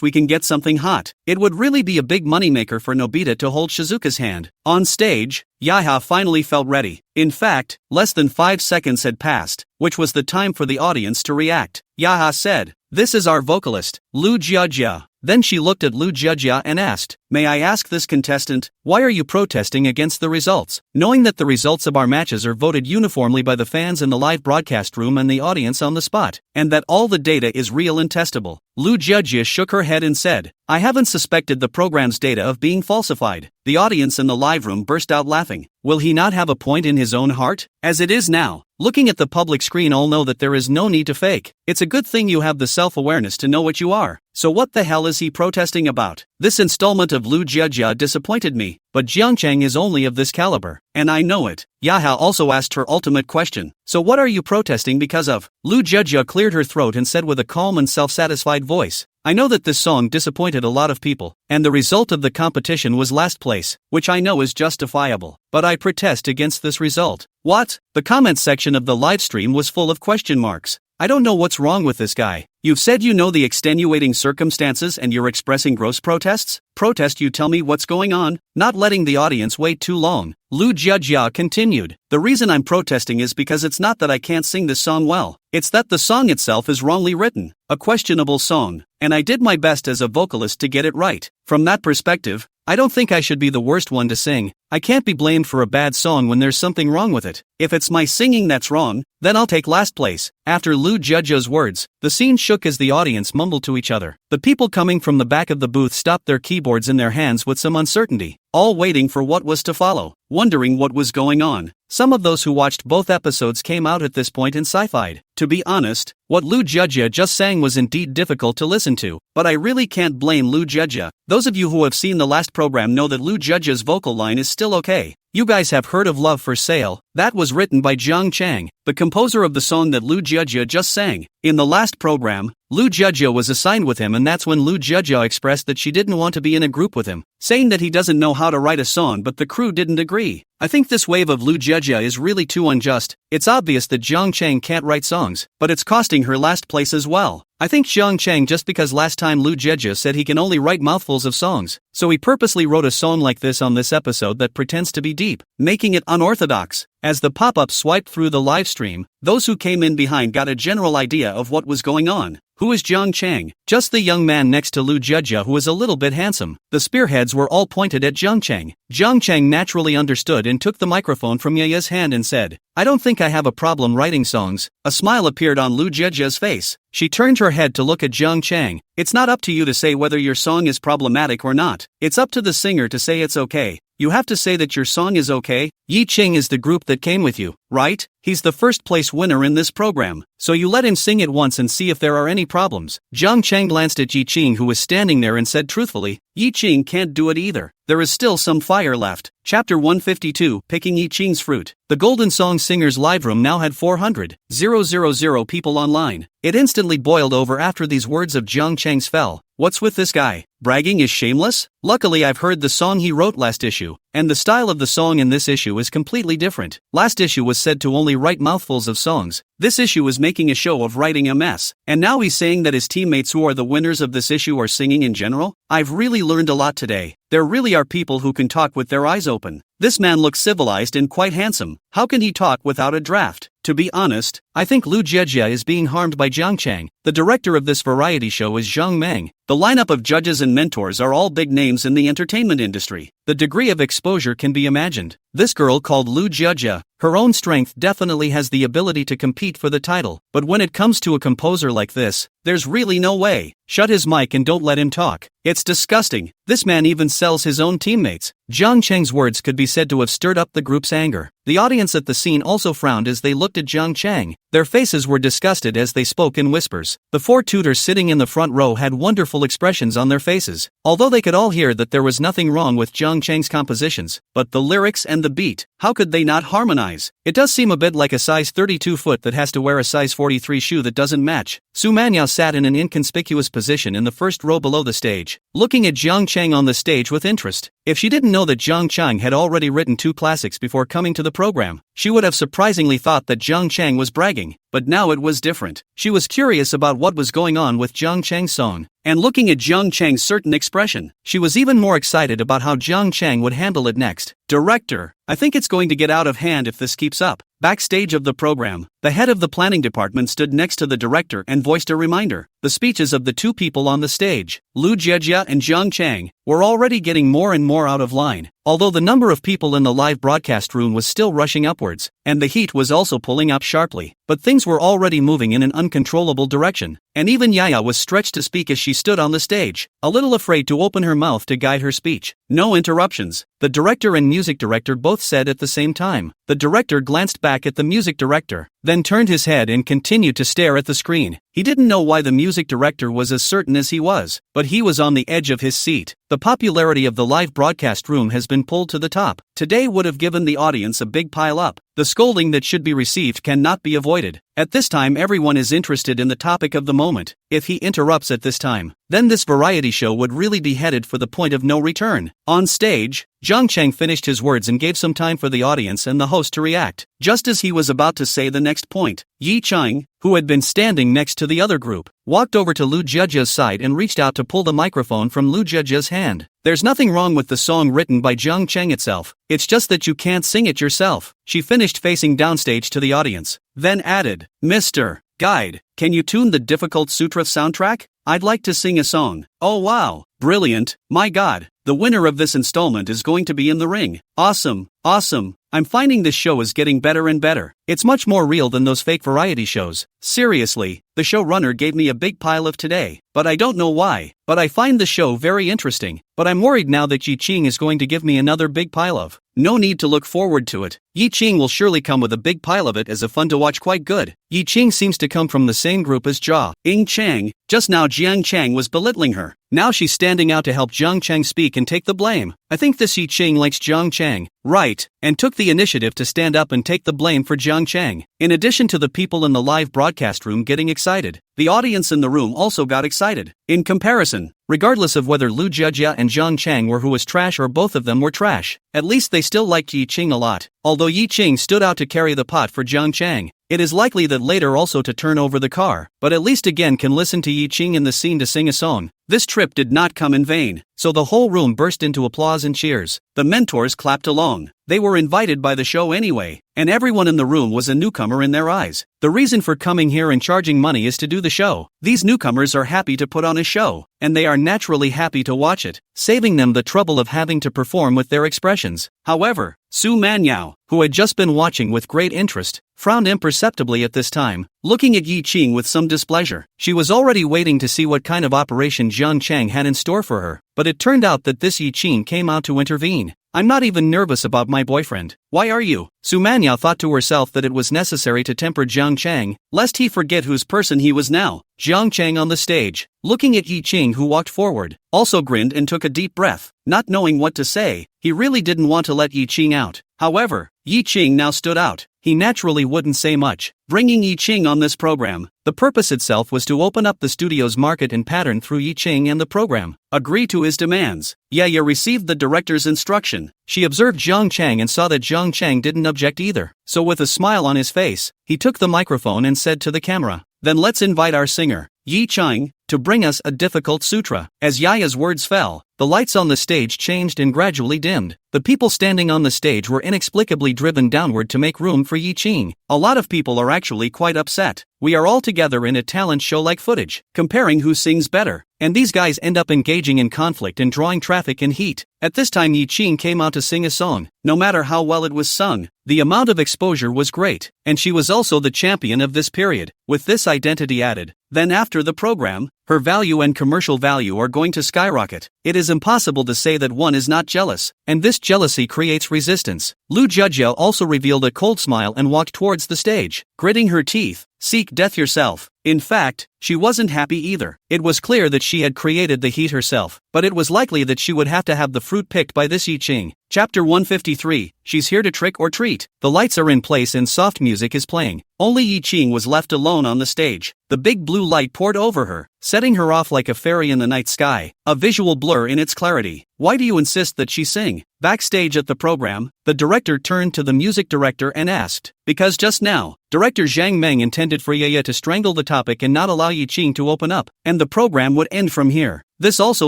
we can get something hot, it would really be a big moneymaker for Nobita to hold Shizuka's hand. On stage, Yaya finally felt ready. In fact, less than 5 seconds had passed, which was the time for the audience to react. Yaya said, "This is our vocalist, Loo Jejia." Then she looked at Loo Jejia and asked, "May I ask this contestant, why are you protesting against the results?" Knowing that the results of our matches are voted uniformly by the fans in the live broadcast room and the audience on the spot, and that all the data is real and testable, Loo Jejia shook her head and said, "I haven't suspected the program's data of being falsified." The audience in the live room burst out laughing. Will he not have a point in his own heart? As it is now, looking at the public screen, all know that there is no need to fake. It's a good thing you have the self-awareness to know what you are. So what the hell is he protesting about? This installment of Loo Jejia disappointed me, but Jungchang is only of this caliber, and I know it. Yaya also asked her ultimate question. So what are you protesting because of? Loo Jejia cleared her throat and said with a calm and self-satisfied voice, "I know that this song disappointed a lot of people, and the result of the competition was last place, which I know is justifiable, but I protest against this result." What? The comment section of the live stream was full of question marks. I don't know what's wrong with this guy. You've said you know the extenuating circumstances and you're expressing gross protests? Protest, you tell me what's going on? Not letting the audience wait too long, Loo Jejia continued. The reason I'm protesting is because it's not that I can't sing this song well. It's that the song itself is wrongly written. A questionable song. And I did my best as a vocalist to get it right. From that perspective, I don't think I should be the worst one to sing. I can't be blamed for a bad song when there's something wrong with it. If it's my singing that's wrong, then I'll take last place. After Loo Jejia's words, the scene shook as the audience mumbled to each other. The people coming from the back of the booth stopped their keyboards in their hands with some uncertainty, all waiting for what was to follow, wondering what was going on. Some of those who watched both episodes came out at this point in sci-fi'd. To be honest, what Loo Jejia just sang was indeed difficult to listen to, but I really can't blame Loo Jejia. Those of you who have seen the last program know that Loo Jejia's vocal line is still okay. You guys have heard of Love for Sale? That was written by Jungchang, the composer of the song that Loo Jejia just sang. In the last program, Loo Jejia was assigned with him, and that's when Loo Jejia expressed that she didn't want to be in a group with him, saying that he doesn't know how to write a song, but the crew didn't agree. I think this wave of Loo Jejia is really too unjust. It's obvious that Jungchang can't write songs, but it's costing her last place as well. I think Jungchang, just because last time Loo Jejia said he can only write mouthfuls of songs, so he purposely wrote a song like this on this episode that pretends to be deep, making it unorthodox. As the pop-up swiped through the live stream, those who came in behind got a general idea of what was going on. Who is Jungchang? Just the young man next to Loo Jejia who is a little bit handsome. The spearheads were all pointed at Jungchang. Jungchang naturally understood and took the microphone from Yaya's hand and said, "I don't think I have a problem writing songs." A smile appeared on Loo Jejia's face. She turned her head to look at Jungchang. "It's not up to you to say whether your song is problematic or not. It's up to the singer to say it's okay. You have to say that your song is okay. Yi Ching is the group that came with you, right? He's the first place winner in this program, so you let him sing it once and see if there are any problems." Jungchang glanced at Yi Ching, who was standing there, and said truthfully, "Yi Ching can't do it either. There is still some fire left." Chapter 152, Picking Yi Ching's Fruit. The Golden Song Singers live room now had 400,000 people online. It instantly boiled over after these words of Jungchang's fell. What's with this guy? Bragging is shameless? Luckily I've heard the song he wrote last issue, and the style of the song in this issue is completely different. Last issue was said to only write mouthfuls of songs. This issue is making a show of writing a mess, and now he's saying that his teammates who are the winners of this issue are singing in general? I've really learned a lot today. There really are people who can talk with their eyes open. This man looks civilized and quite handsome. How can he talk without a draft? To be honest, I think Lu Jiejia is being harmed by Jiang Chang. The director of this variety show is Zhang Meng. The lineup of judges and mentors are all big names in the entertainment industry. The degree of exposure can be imagined. This girl called Lu Jiejia, her own strength definitely has the ability to compete for the title, but when it comes to a composer like this, there's really no way. Shut his mic and don't let him talk. It's disgusting. This man even sells his own teammates. Jiang Chang's words could be said to have stirred up the group's anger. The audience at the scene also frowned as they looked at Jiang Chang. Their faces were disgusted as they spoke in whispers. The four tutors sitting in the front row had wonderful expressions on their faces, although they could all hear that there was nothing wrong with Jiang Chang's compositions, but the lyrics and the beat, how could they not harmonize? It does seem a bit like a size 32 foot that has to wear a size 43 shoe that doesn't match. Su Manyao sat in an inconspicuous position in the first row below the stage, looking at Jiang Chang on the stage with interest. If she didn't know that Jiang Chang had already written 2 classics before coming to the program, she would have surprisingly thought that Jiang Chang was bragging, but now it was different. She was curious about what was going on with Jiang Chang's song, and looking at Jiang Chang's certain expression, she was even more excited about how Jiang Chang would handle it next. Director, I think it's going to get out of hand if this keeps up. Backstage of the program, the head of the planning department stood next to the director and voiced a reminder. The speeches of the 2 people on the stage, Lu Jiejia and Jiang Chang, were already getting more and more out of line, although the number of people in the live broadcast room was still rushing upwards, and the heat was also pulling up sharply. But things were already moving in an uncontrollable direction, and even Yaya was stretched to speak as she stood on the stage, a little afraid to open her mouth to guide her speech. No interruptions, the director and music director both said at the same time. The director glanced back at the music director, then turned his head and continued to stare at the screen. He didn't know why the music director was as certain as he was, but he was on the edge of his seat. The popularity of the live broadcast room has been pulled to the top. Today would have given the audience a big pile up. The scolding that should be received cannot be avoided. At this time everyone is interested in the topic of the moment. If he interrupts at this time, then this variety show would really be headed for the point of no return. On stage, Jiang Chang finished his words and gave some time for the audience and the host to react. Just as he was about to say the next point, Yi Chang, who had been standing next to the other group, walked over to Lu Jiejia's side and reached out to pull the microphone from Lu Jiejia's hand. There's nothing wrong with the song written by Jiang Chang itself, it's just that you can't sing it yourself. She finished facing downstage to the audience, then added, Mr. Guide, can you tune the difficult Sutra soundtrack? I'd like to sing a song. Oh wow, brilliant, my god, the winner of this installment is going to be in the ring. Awesome, awesome. I'm finding this show is getting better and better. It's much more real than those fake variety shows. Seriously, the showrunner gave me a big pile of today, but I don't know why. But I find the show very interesting, but I'm worried now that Yi Ching is going to give me another big pile of. No need to look forward to it. Yi Ching will surely come with a big pile of it as a fun to watch quite good. Yi Ching seems to come from the same group as Jia Ying Chang. Just now Jiang Chang was belittling her. Now she's standing out to help Jiang Chang speak and take the blame. I think this Yi Ching likes Jiang Chang, right, and took the initiative to stand up and take the blame for Jiang Chang. In addition to the people in the live broadcast room getting excited, the audience in the room also got excited. In comparison, regardless of whether Lu Jiejia and Jiang Chang were who was trash or both of them were trash, at least they still liked Yi Ching a lot. Although Yi Ching stood out to carry the pot for Jiang Chang, it is likely that later also to turn over the car, but at least again can listen to Yi Ching in the scene to sing a song. This trip did not come in vain, so the whole room burst into applause and cheers. The mentors clapped along. They were invited by the show anyway, and everyone in the room was a newcomer in their eyes. The reason for coming here and charging money is to do the show. These newcomers are happy to put on a show, and they are naturally happy to watch it, saving them the trouble of having to perform with their expressions. However, Su Manyao, who had just been watching with great interest, frowned imperceptibly at this time, looking at Yi Ching with some displeasure. She was already waiting to see what kind of operation Jiang Chang had in store for her, but it turned out that this Yi Ching came out to intervene. I'm not even nervous about my boyfriend. Why are you? Su Manhwa thought to herself that it was necessary to temper Jiang Chang, lest he forget whose person he was now. Jiang Chang on the stage, looking at Yi Qing who walked forward, also grinned and took a deep breath, not knowing what to say. He really didn't want to let Yi Qing out. However, Yi Qing now stood out. He naturally wouldn't say much. Bringing Yi Qing on this program, the purpose itself was to open up the studio's market and pattern through Yi Qing and the program. Agree to his demands. Yaya received the director's instruction. She observed Jiang Chang and saw that Jiang Chang didn't object either. So with a smile on his face, he took the microphone and said to the camera, "Then let's invite our singer, Yi Qing, to bring us a difficult sutra." As Yaya's words fell, the lights on the stage changed and gradually dimmed. The people standing on the stage were inexplicably driven downward to make room for Yi Qing. A lot of people are actually quite upset. We are all together in a talent show like footage, comparing who sings better. And these guys end up engaging in conflict and drawing traffic and heat. At this time Yi Qing came out to sing a song. No matter how well it was sung, the amount of exposure was great, and she was also the champion of this period. With this identity added, then after the program, her value and commercial value are going to skyrocket. It is impossible to say that one is not jealous, and this jealousy creates resistance. Lu Jujia also revealed a cold smile and walked towards the stage, gritting her teeth. Seek death yourself. In fact, she wasn't happy either. It was clear that she had created the heat herself, but it was likely that she would have to have the fruit picked by this Yi Qing. Chapter 153, She's here to trick or treat. The lights are in place and soft music is playing. Only Yi Qing was left alone on the stage. The big blue light poured over her, setting her off like a fairy in the night sky, a visual blur in its clarity. Why do you insist that she sing? Backstage at the program, the director turned to the music director and asked, because just now, Director Zhang Meng intended for Yaya to strangle the topic and not allow Yi Qing to open up, and the program would end from here. This also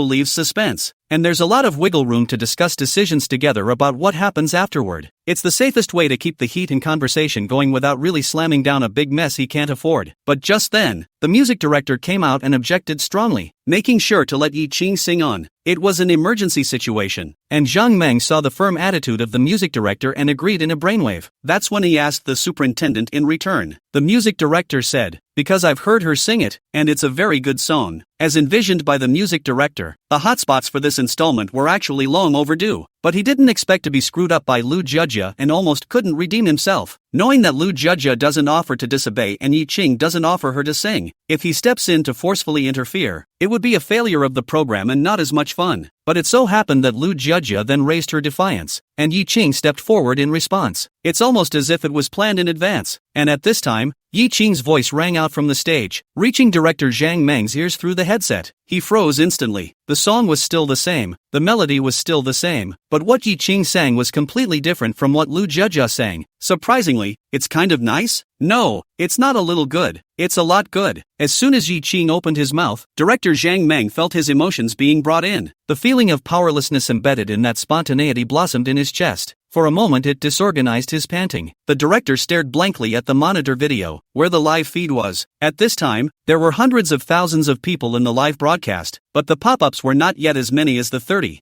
leaves suspense, and there's a lot of wiggle room to discuss decisions together about what happens afterward. It's the safest way to keep the heat and conversation going without really slamming down a big mess he can't afford. But just then, the music director came out and objected strongly, making sure to let Yi Qing sing on. It was an emergency situation, and Zhang Meng saw the firm attitude of the music director and agreed in a brainwave. That's when he asked the superintendent in return. The music director said, because I've heard her sing it, and it's a very good song. As envisioned by the music director, the hotspots for this installment were actually long overdue, but he didn't expect to be screwed up by Lu Jujia and almost couldn't redeem himself. Knowing that Lu Jujia doesn't offer to disobey and Yi Qing doesn't offer her to sing, if he steps in to forcefully interfere, it would be a failure of the program and not as much fun. But it so happened that Lu Jujia then raised her defiance, and Yi Qing stepped forward in response. It's almost as if it was planned in advance, and at this time, Yi Qing's voice rang out from the stage, reaching director Zhang Meng's ears through the headset. He froze instantly. The song was still the same, the melody was still the same, but what Yi Qing sang was completely different from what Lu Jujia sang. Surprisingly, it's kind of nice? No, it's not a little good, it's a lot good. As soon as Yi Qing opened his mouth, director Zhang Meng felt his emotions being brought in. The feeling of powerlessness embedded in that spontaneity blossomed in his chest. For a moment it disorganized his panting. The director stared blankly at the monitor video, where the live feed was. At this time, there were hundreds of thousands of people in the live broadcast, but the pop-ups were not yet as many as the 30,000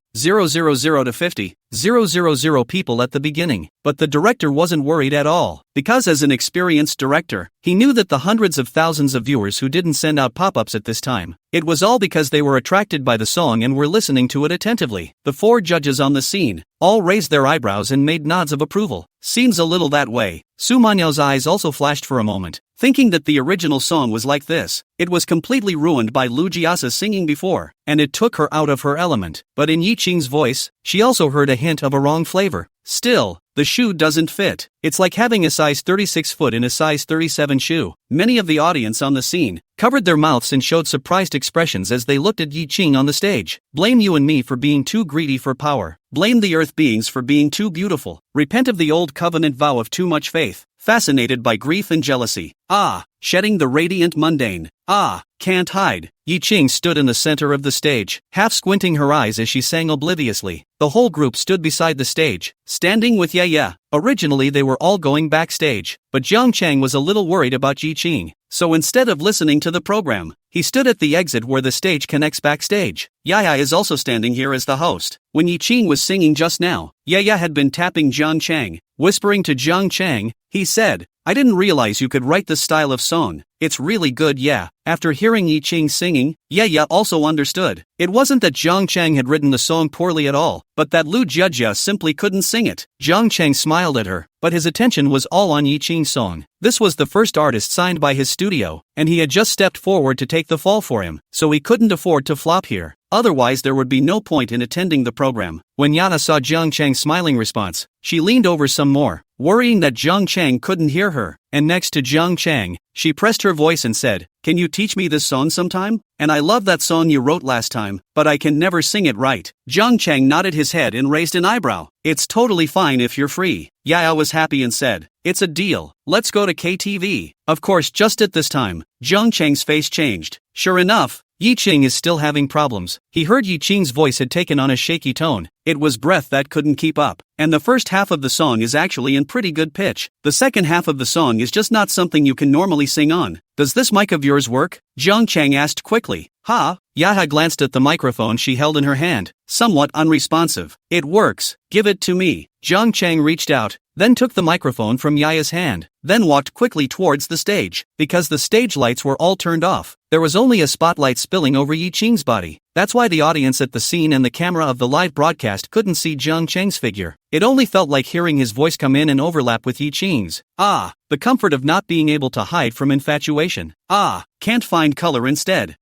to 50,000 people at the beginning. But the director wasn't worried at all, because as an experienced director, he knew that the hundreds of thousands of viewers who didn't send out pop-ups at this time, it was all because they were attracted by the song and were listening to it attentively. The four judges on the scene all raised their eyebrows and made nods of approval. Seems a little that way. Su Manhwa's eyes also flashed for a moment, thinking that the original song was like this. It was completely ruined by Lu Jia's singing before, and it took her out of her element. But in Yi Qing's voice, she also heard a hint of a wrong flavor. Still, the shoe doesn't fit. It's like having a size 36 foot in a size 37 shoe. Many of the audience on the scene covered their mouths and showed surprised expressions as they looked at Yi Qing on the stage. Blame you and me for being too greedy for power. Blame the earth beings for being too beautiful. Repent of the old covenant vow of too much faith. Fascinated by grief and jealousy. Shedding the radiant mundane. Can't hide. Yi Qing stood in the center of the stage, half squinting her eyes as she sang obliviously. The whole group stood beside the stage, standing with Yaya. Originally they were all going backstage, but Jiang Chang was a little worried about Yi Qing, so instead of listening to the program, He stood at the exit where the stage connects backstage. Yaya is also standing here as the host. When Yi Ching was singing just now, Yaya had been tapping Jiang Chang. Whispering to Jiang Chang, he said, "I didn't realize you could write this style of song. It's really good, yeah." After hearing Yi Ching singing, Yaya also understood. It wasn't that Jiang Chang had written the song poorly at all, but that Lu Jiajia simply couldn't sing it. Jiang Chang smiled at her, but his attention was all on Yi Ching's song. This was the first artist signed by his studio, and he had just stepped forward to take the fall for him, so he couldn't afford to flop here. Otherwise there would be no point in attending the program. When Yana saw Jiang Chang's smiling response, she leaned over some more, worrying that Jiang Chang couldn't hear her, and next to Jiang Chang, she pressed her voice and said, "Can you teach me this song sometime? And I love that song you wrote last time, but I can never sing it right." Jiang Chang nodded his head and raised an eyebrow. "It's totally fine if you're free." Yaya was happy and said, "It's a deal, let's go to KTV." Of course, just at this time, Jiang Chang's face changed. Sure enough, Yi Ching is still having problems. He heard Yi Ching's voice had taken on a shaky tone. It was breath that couldn't keep up. And the first half of the song is actually in pretty good pitch. The second half of the song is just not something you can normally sing on. "Does this mic of yours work?" Jiang Chang asked quickly. "Ha?" Yaha glanced at the microphone she held in her hand, somewhat unresponsive. "It works, give it to me." Jiang Chang reached out, then took the microphone from Yaya's hand, then walked quickly towards the stage. Because the stage lights were all turned off, there was only a spotlight spilling over Yi Ching's body. That's why the audience at the scene and the camera of the live broadcast couldn't see Jiang Chang's figure. It only felt like hearing his voice come in and overlap with Yi Ching's. Ah, the comfort of not being able to hide from infatuation. Ah, can't find color instead.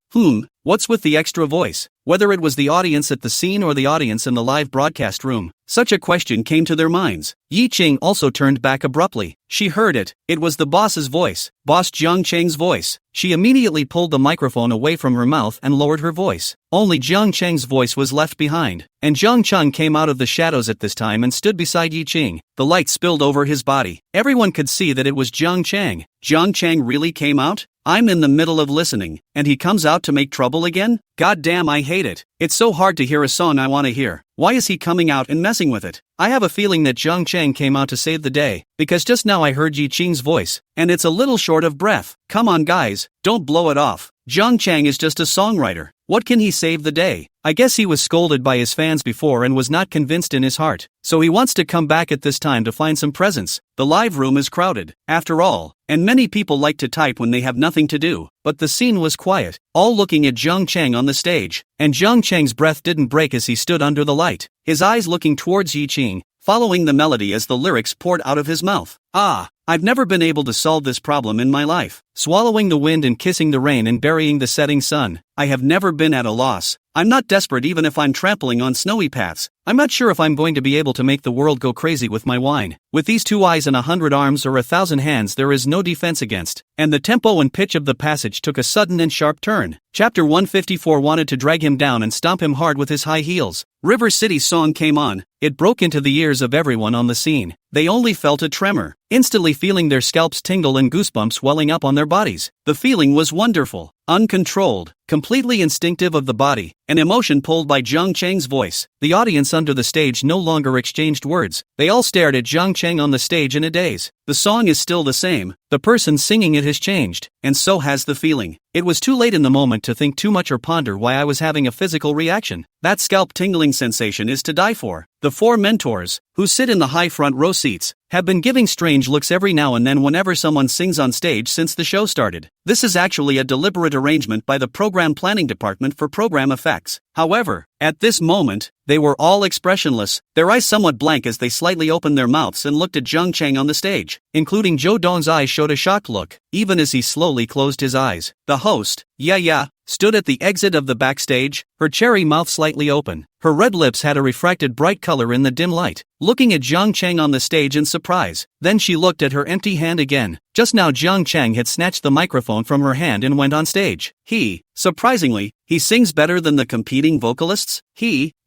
What's with the extra voice? Whether it was the audience at the scene or the audience in the live broadcast room, such a question came to their minds. Yi Ching also turned back abruptly. She heard it. It was the boss's voice, Boss Jiang Chang's voice. She immediately pulled the microphone away from her mouth and lowered her voice. Only Jiang Chang's voice was left behind, and Jiang Chang came out of the shadows at this time and stood beside Yi Ching. The light spilled over his body. Everyone could see that it was Jiang Chang. Jiang Chang really came out? I'm in the middle of listening, and he comes out to make trouble again? God damn, I hate it. It's so hard to hear a song I want to hear. Why is he coming out and messing with it? I have a feeling that Jiang Chang came out to save the day, because just now I heard Yi Ching's voice, and it's a little short of breath. Come on guys, don't blow it off. Jiang Chang is just a songwriter. What can he save the day? I guess he was scolded by his fans before and was not convinced in his heart, so he wants to come back at this time to find some presents. The live room is crowded, after all, and many people like to type when they have nothing to do, but the scene was quiet, all looking at Jiang Chang on the stage, and Jiang Chang's breath didn't break as he stood under the light, his eyes looking towards Yi Ching, following the melody as the lyrics poured out of his mouth. Ah, I've never been able to solve this problem in my life. Swallowing the wind and kissing the rain and burying the setting sun. I have never been at a loss. I'm not desperate even if I'm trampling on snowy paths. I'm not sure if I'm going to be able to make the world go crazy with my wine. With these 2 eyes and 100 arms or 1,000 hands there is no defense against. And the tempo and pitch of the passage took a sudden and sharp turn. Chapter 154 wanted to drag him down and stomp him hard with his high heels. River City's song came on. It broke into the ears of everyone on the scene. They only felt a tremor, instantly feeling their scalps tingle and goosebumps welling up on their bodies. The feeling was wonderful, uncontrolled, completely instinctive of the body, an emotion pulled by Jiang Chang's voice. The audience under the stage no longer exchanged words. They all stared at Jiang Chang on the stage in a daze. The song is still the same, the person singing it has changed, and so has the feeling. It was too late in the moment to think too much or ponder why I was having a physical reaction. That scalp tingling sensation is to die for. The 4 mentors, who sit in the high front row seats, have been giving strange looks every now and then whenever someone sings on stage since the show started. This is actually a deliberate arrangement by the program planning department for program effects. However, at this moment, they were all expressionless, their eyes somewhat blank as they slightly opened their mouths and looked at Jiang Chang on the stage, including Zhou Dong's eyes showed a shocked look, even as he slowly closed his eyes. The host, Yeah, stood at the exit of the backstage, her cherry mouth slightly open. Her red lips had a refracted bright color in the dim light, looking at Jiang Chang on the stage in surprise. Then she looked at her empty hand again. Just now Jiang Chang had snatched the microphone from her hand and went on stage. Surprisingly, he sings better than the competing vocalists.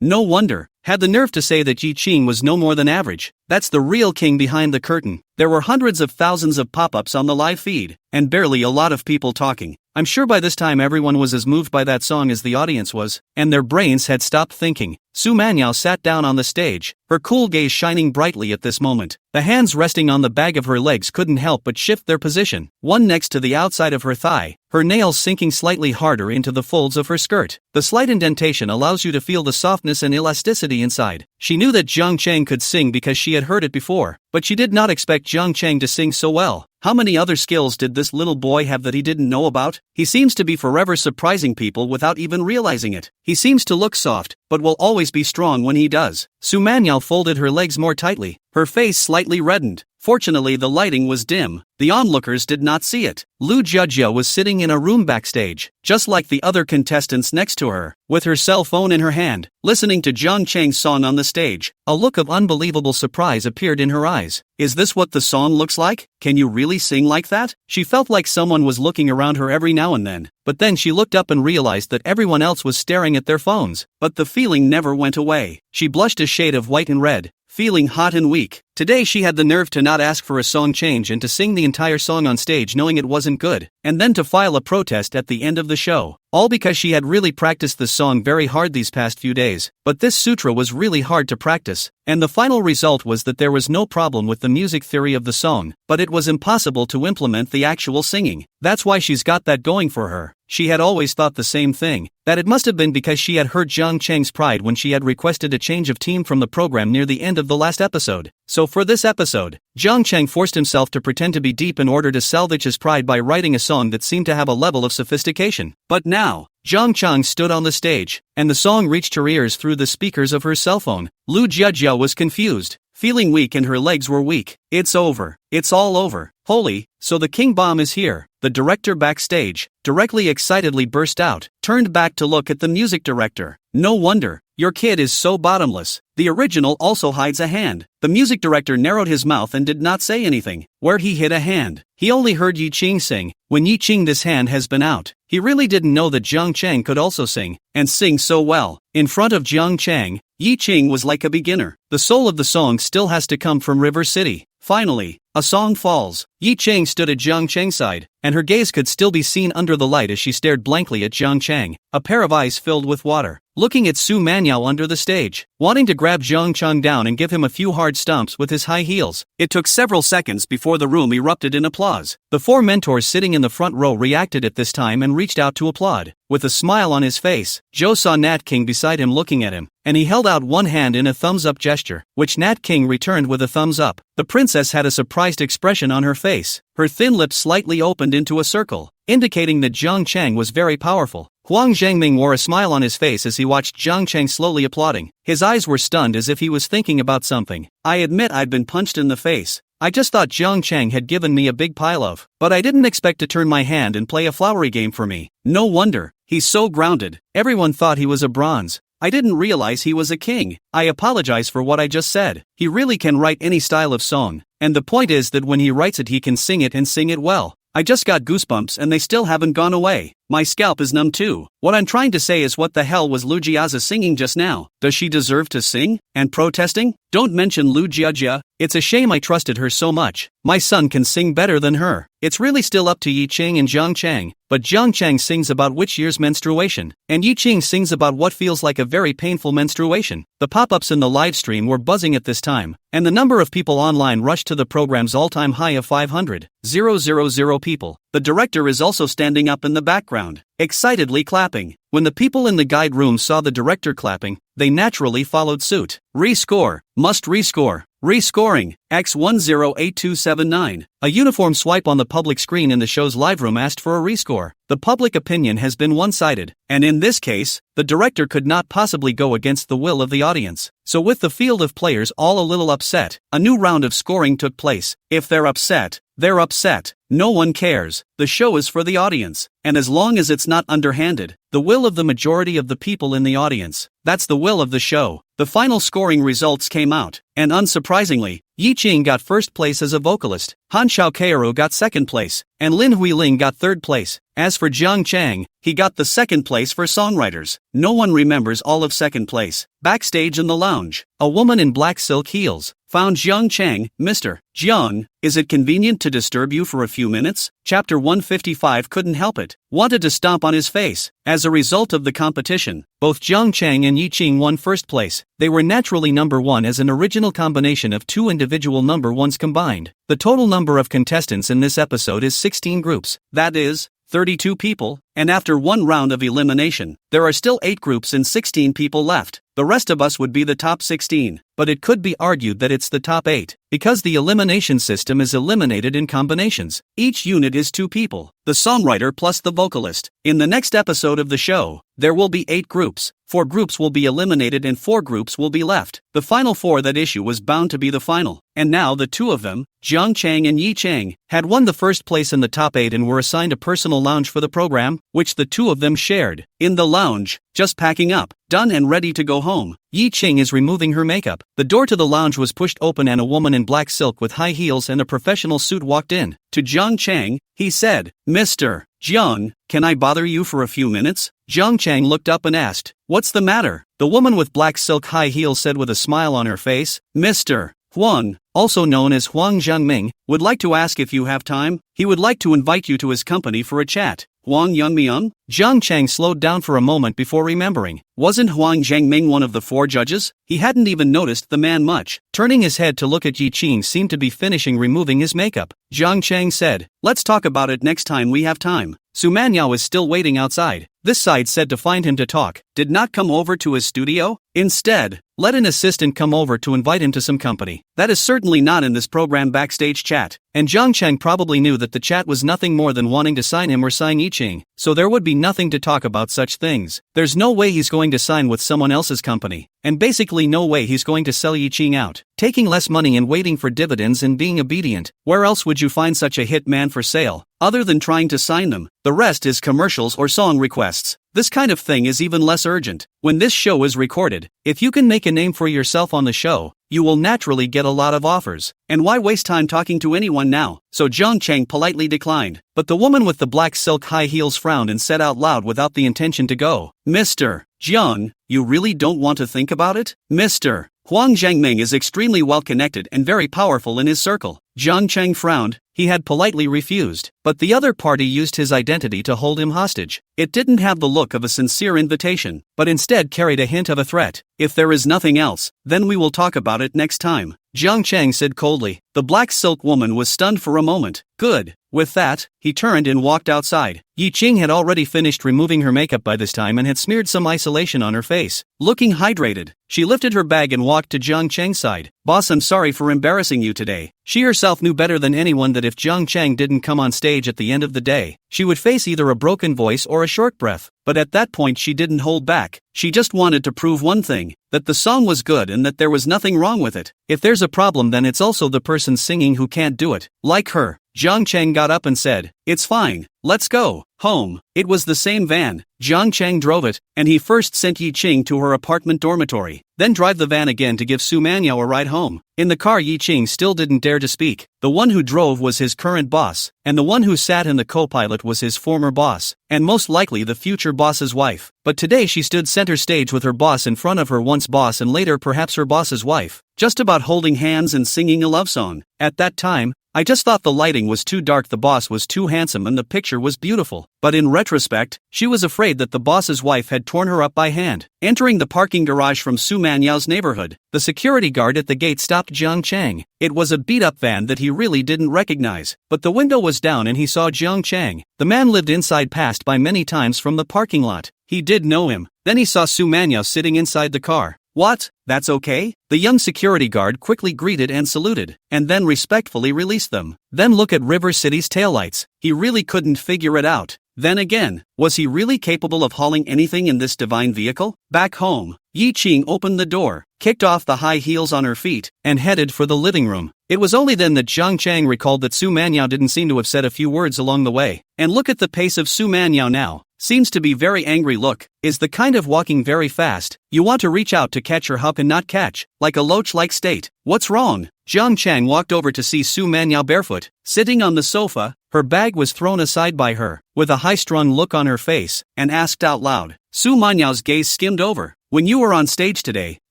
No wonder, had the nerve to say that Yi Ching was no more than average. That's the real king behind the curtain. There were hundreds of thousands of pop-ups on the live feed, and barely a lot of people talking. I'm sure by this time everyone was as moved by that song as the audience was, and their brains had stopped thinking. Su Manyao sat down on the stage, her cool gaze shining brightly at this moment. The hands resting on the bag of her legs couldn't help but shift their position, one next to the outside of her thigh, her nails sinking slightly harder into the folds of her skirt. The slight indentation allows you to feel the softness and elasticity inside. She knew that Jiang Chang could sing because she had heard it before, but she did not expect Jiang Chang to sing so well. How many other skills did this little boy have that he didn't know about? He seems to be forever surprising people without even realizing it. He seems to look soft, but will always be strong when he does. Su Manyao folded her legs more tightly, her face slightly reddened. Fortunately, the lighting was dim. The onlookers did not see it. Lu Jiajia was sitting in a room backstage, just like the other contestants next to her, with her cell phone in her hand, listening to Jiang Chang's song on the stage. A look of unbelievable surprise appeared in her eyes. Is this what the song looks like? Can you really sing like that? She felt like someone was looking around her every now and then, but then she looked up and realized that everyone else was staring at their phones. But the feeling never went away. She blushed a shade of white and red, feeling hot and weak. Today she had the nerve to not ask for a song change and to sing the entire song on stage knowing it wasn't good, and then to file a protest at the end of the show. All because she had really practiced the song very hard these past few days. But this sutra was really hard to practice, and the final result was that there was no problem with the music theory of the song, but it was impossible to implement the actual singing. That's why she's got that going for her. She had always thought the same thing, that it must have been because she had hurt Jiang Chang's pride when she had requested a change of team from the program near the end of the last episode. So for this episode, Jiang Chang forced himself to pretend to be deep in order to salvage his pride by writing a song that seemed to have a level of sophistication. But now, Jiang Chang stood on the stage, and the song reached her ears through the speakers of her cell phone. Lu Jiajia was confused, feeling weak, and her legs were weak. It's over. It's all over. Holy, so the King Bomb is here. The director backstage, directly excitedly burst out, turned back to look at the music director. No wonder, your kid is so bottomless. The original also hides a hand. The music director narrowed his mouth and did not say anything. Where'd he hid a hand? He only heard Yi Qing sing. When Yi Qing this hand has been out. He really didn't know that Jiang Chang could also sing, and sing so well. In front of Jiang Chang, Yi Qing was like a beginner. The soul of the song still has to come from River City. Finally, a song falls. Yi Chang stood at Jiang Chang's side, and her gaze could still be seen under the light as she stared blankly at Jiang Chang, a pair of eyes filled with water, looking at Su Manyao under the stage, wanting to grab Jiang Chang down and give him a few hard stomps with his high heels. It took several seconds before the room erupted in applause. The four mentors sitting in the front row reacted at this time and reached out to applaud. With a smile on his face, Joe saw Nat King beside him looking at him, and he held out one hand in a thumbs-up gesture, which Nat King returned with a thumbs-up. The princess had a surprised expression on her face. Her thin lips slightly opened into a circle, indicating that Jiang Chang was very powerful. Huang Zhengming wore a smile on his face as he watched Jiang Chang slowly applauding. His eyes were stunned as if he was thinking about something. I admit I'd been punched in the face. I just thought Jiang Chang had given me a big pile of, but I didn't expect to turn my hand and play a flowery game for me. No wonder, he's so grounded. Everyone thought he was a bronze. I didn't realize he was a king. I apologize for what I just said. He really can write any style of song, and the point is that when he writes it he can sing it and sing it well. I just got goosebumps and they still haven't gone away. My scalp is numb too. What I'm trying to say is, what the hell was Lu Jiajia singing just now? Does she deserve to sing? And protesting? Don't mention Lu Jiajia. It's a shame I trusted her so much. My son can sing better than her. It's really still up to Yi Qing and Jiang Chang. But Jiang Chang sings about which year's menstruation, and Yi Qing sings about what feels like a very painful menstruation. The pop-ups in the live stream were buzzing at this time, and the number of people online rushed to the program's all-time high of 500,000 people. The director is also standing up in the background, excitedly clapping. When the people in the guide room saw the director clapping, they naturally followed suit. Rescore, must rescore. Rescoring, X108279. A uniform swipe on the public screen in the show's live room asked for a rescore. The public opinion has been one-sided, and in this case, the director could not possibly go against the will of the audience. So with the field of players all a little upset, a new round of scoring took place. If they're upset, they're upset. No one cares. The show is for the audience, and as long as it's not underhanded, the will of the majority of the people in the audience, that's the will of the show. The final scoring results came out, and unsurprisingly, Yi Qing got first place as a vocalist, Han Xiaoqiru got second place, and Lin Huiling got third place. As for Jiang Chang, he got the second place for songwriters. No one remembers all of second place. Backstage in the lounge, a woman in black silk heels found Jiang Chang. Mr. Jiang, is it convenient to disturb you for a few minutes? Chapter 155 couldn't help it, wanted to stomp on his face. As a result of the competition, both Jiang Chang and Yi Qing won first place. They were naturally number one as an original combination of two individual number ones combined. The total number of contestants in this episode is 16 groups, that is, 32 people, and after one round of elimination, there are still 8 groups and 16 people left. The rest of us would be the top 16, but it could be argued that it's the top 8, because the elimination system is eliminated in combinations. Each unit is 2 people, the songwriter plus the vocalist. In the next episode of the show, there will be 8 groups. 4 groups will be eliminated and 4 groups will be left. The final 4 that issue was bound to be the final. And now the two of them, Jiang Chang and Yi Chang, had won the first place in the top 8 and were assigned a personal lounge for the program, which the two of them shared. In the lounge, just packing up, done and ready to go home, Yi Ching is removing her makeup. The door to the lounge was pushed open and a woman in black silk with high heels and a professional suit walked in. To Jiang Chang, he said, "Mr. Jiang, can I bother you for a few minutes?" Jiang Chang looked up and asked, "What's the matter?" The woman with black silk high heels said with a smile on her face, "Mr. Huang, also known as Huang Zhengming, would like to ask if you have time. He would like to invite you to his company for a chat." Huang Yangmiang? Jiang Chang slowed down for a moment before remembering. Wasn't Huang Zhengming one of the 4 judges? He hadn't even noticed the man much. Turning his head to look at Yi Qing seemed to be finishing removing his makeup. Jiang Chang said, "Let's talk about it next time we have time." Su Manyao is still waiting outside. This side said to find him to talk. Did not come over to his studio? Instead, let an assistant come over to invite him to some company. That is certainly not in this program backstage chat. And Jiang Chang probably knew that the chat was nothing more than wanting to sign him or sign Yi Qing, so there would be nothing to talk about such things. There's no way he's going to sign with someone else's company, and basically no way he's going to sell Yi Qing out, taking less money and waiting for dividends and being obedient. Where else would you find such a hit man for sale, other than trying to sign them? The rest is commercials or song requests. This kind of thing is even less urgent. When this show is recorded, if you can make a name for yourself on the show, you will naturally get a lot of offers. And why waste time talking to anyone now? So Jiang Chang politely declined. But the woman with the black silk high heels frowned and said out loud without the intention to go, "Mr. Jiang, you really don't want to think about it? Mr. Huang Zhengming is extremely well connected and very powerful in his circle." Jiang Chang frowned. He had politely refused, but the other party used his identity to hold him hostage. It didn't have the look of a sincere invitation, but instead carried a hint of a threat. "If there is nothing else, then we will talk about it next time," Jiang Chang said coldly. The black silk woman was stunned for a moment. Good. With that, he turned and walked outside. Yi Qing had already finished removing her makeup by this time and had smeared some isolation on her face. Looking hydrated, she lifted her bag and walked to Jiang Chang's side. "Boss, I'm sorry for embarrassing you today." She herself knew better than anyone that if Jiang Chang didn't come on stage at the end of the day, she would face either a broken voice or a short breath. But at that point she didn't hold back. She just wanted to prove one thing, that the song was good and that there was nothing wrong with it. If there's a problem, then it's also the person singing who can't do it. Like her. Jiang Chang got up and said, "It's fine, let's go home." It was the same van. Jiang Chang drove it, and he first sent Yi Qing to her apartment dormitory, then drive the van again to give Su Manyao a ride home. In the car, Yi Qing still didn't dare to speak. The one who drove was his current boss, and the one who sat in the co-pilot was his former boss, and most likely the future boss's wife. But today she stood center stage with her boss in front of her once boss and later perhaps her boss's wife, just about holding hands and singing a love song. At that time, I just thought the lighting was too dark, the boss was too handsome, and the picture was beautiful. But in retrospect, she was afraid that the boss's wife had torn her up by hand. Entering the parking garage from Su Manyao's neighborhood, the security guard at the gate stopped Jiang Chang. It was a beat-up van that he really didn't recognize, but the window was down and he saw Jiang Chang. The man lived inside, passed by many times from the parking lot. He did know him. Then he saw Su Manyao sitting inside the car. "What? That's okay?" The young security guard quickly greeted and saluted, and then respectfully released them. Then look at River City's taillights. He really couldn't figure it out. Then again, was he really capable of hauling anything in this divine vehicle? Back home, Yi Qing opened the door, kicked off the high heels on her feet, and headed for the living room. It was only then that Jiang Chang recalled that Su Manyao didn't seem to have said a few words along the way. And look at the pace of Su Manyao now. seems to be very angry look, is the kind of walking very fast, you want to reach out to catch her how can not catch, like a loach-like state. What's wrong? Jiang Chang walked over to see Su Manyao barefoot, sitting on the sofa, her bag was thrown aside by her, with a high-strung look on her face, and asked out loud. Su Manyao's gaze skimmed over. When you were on stage today,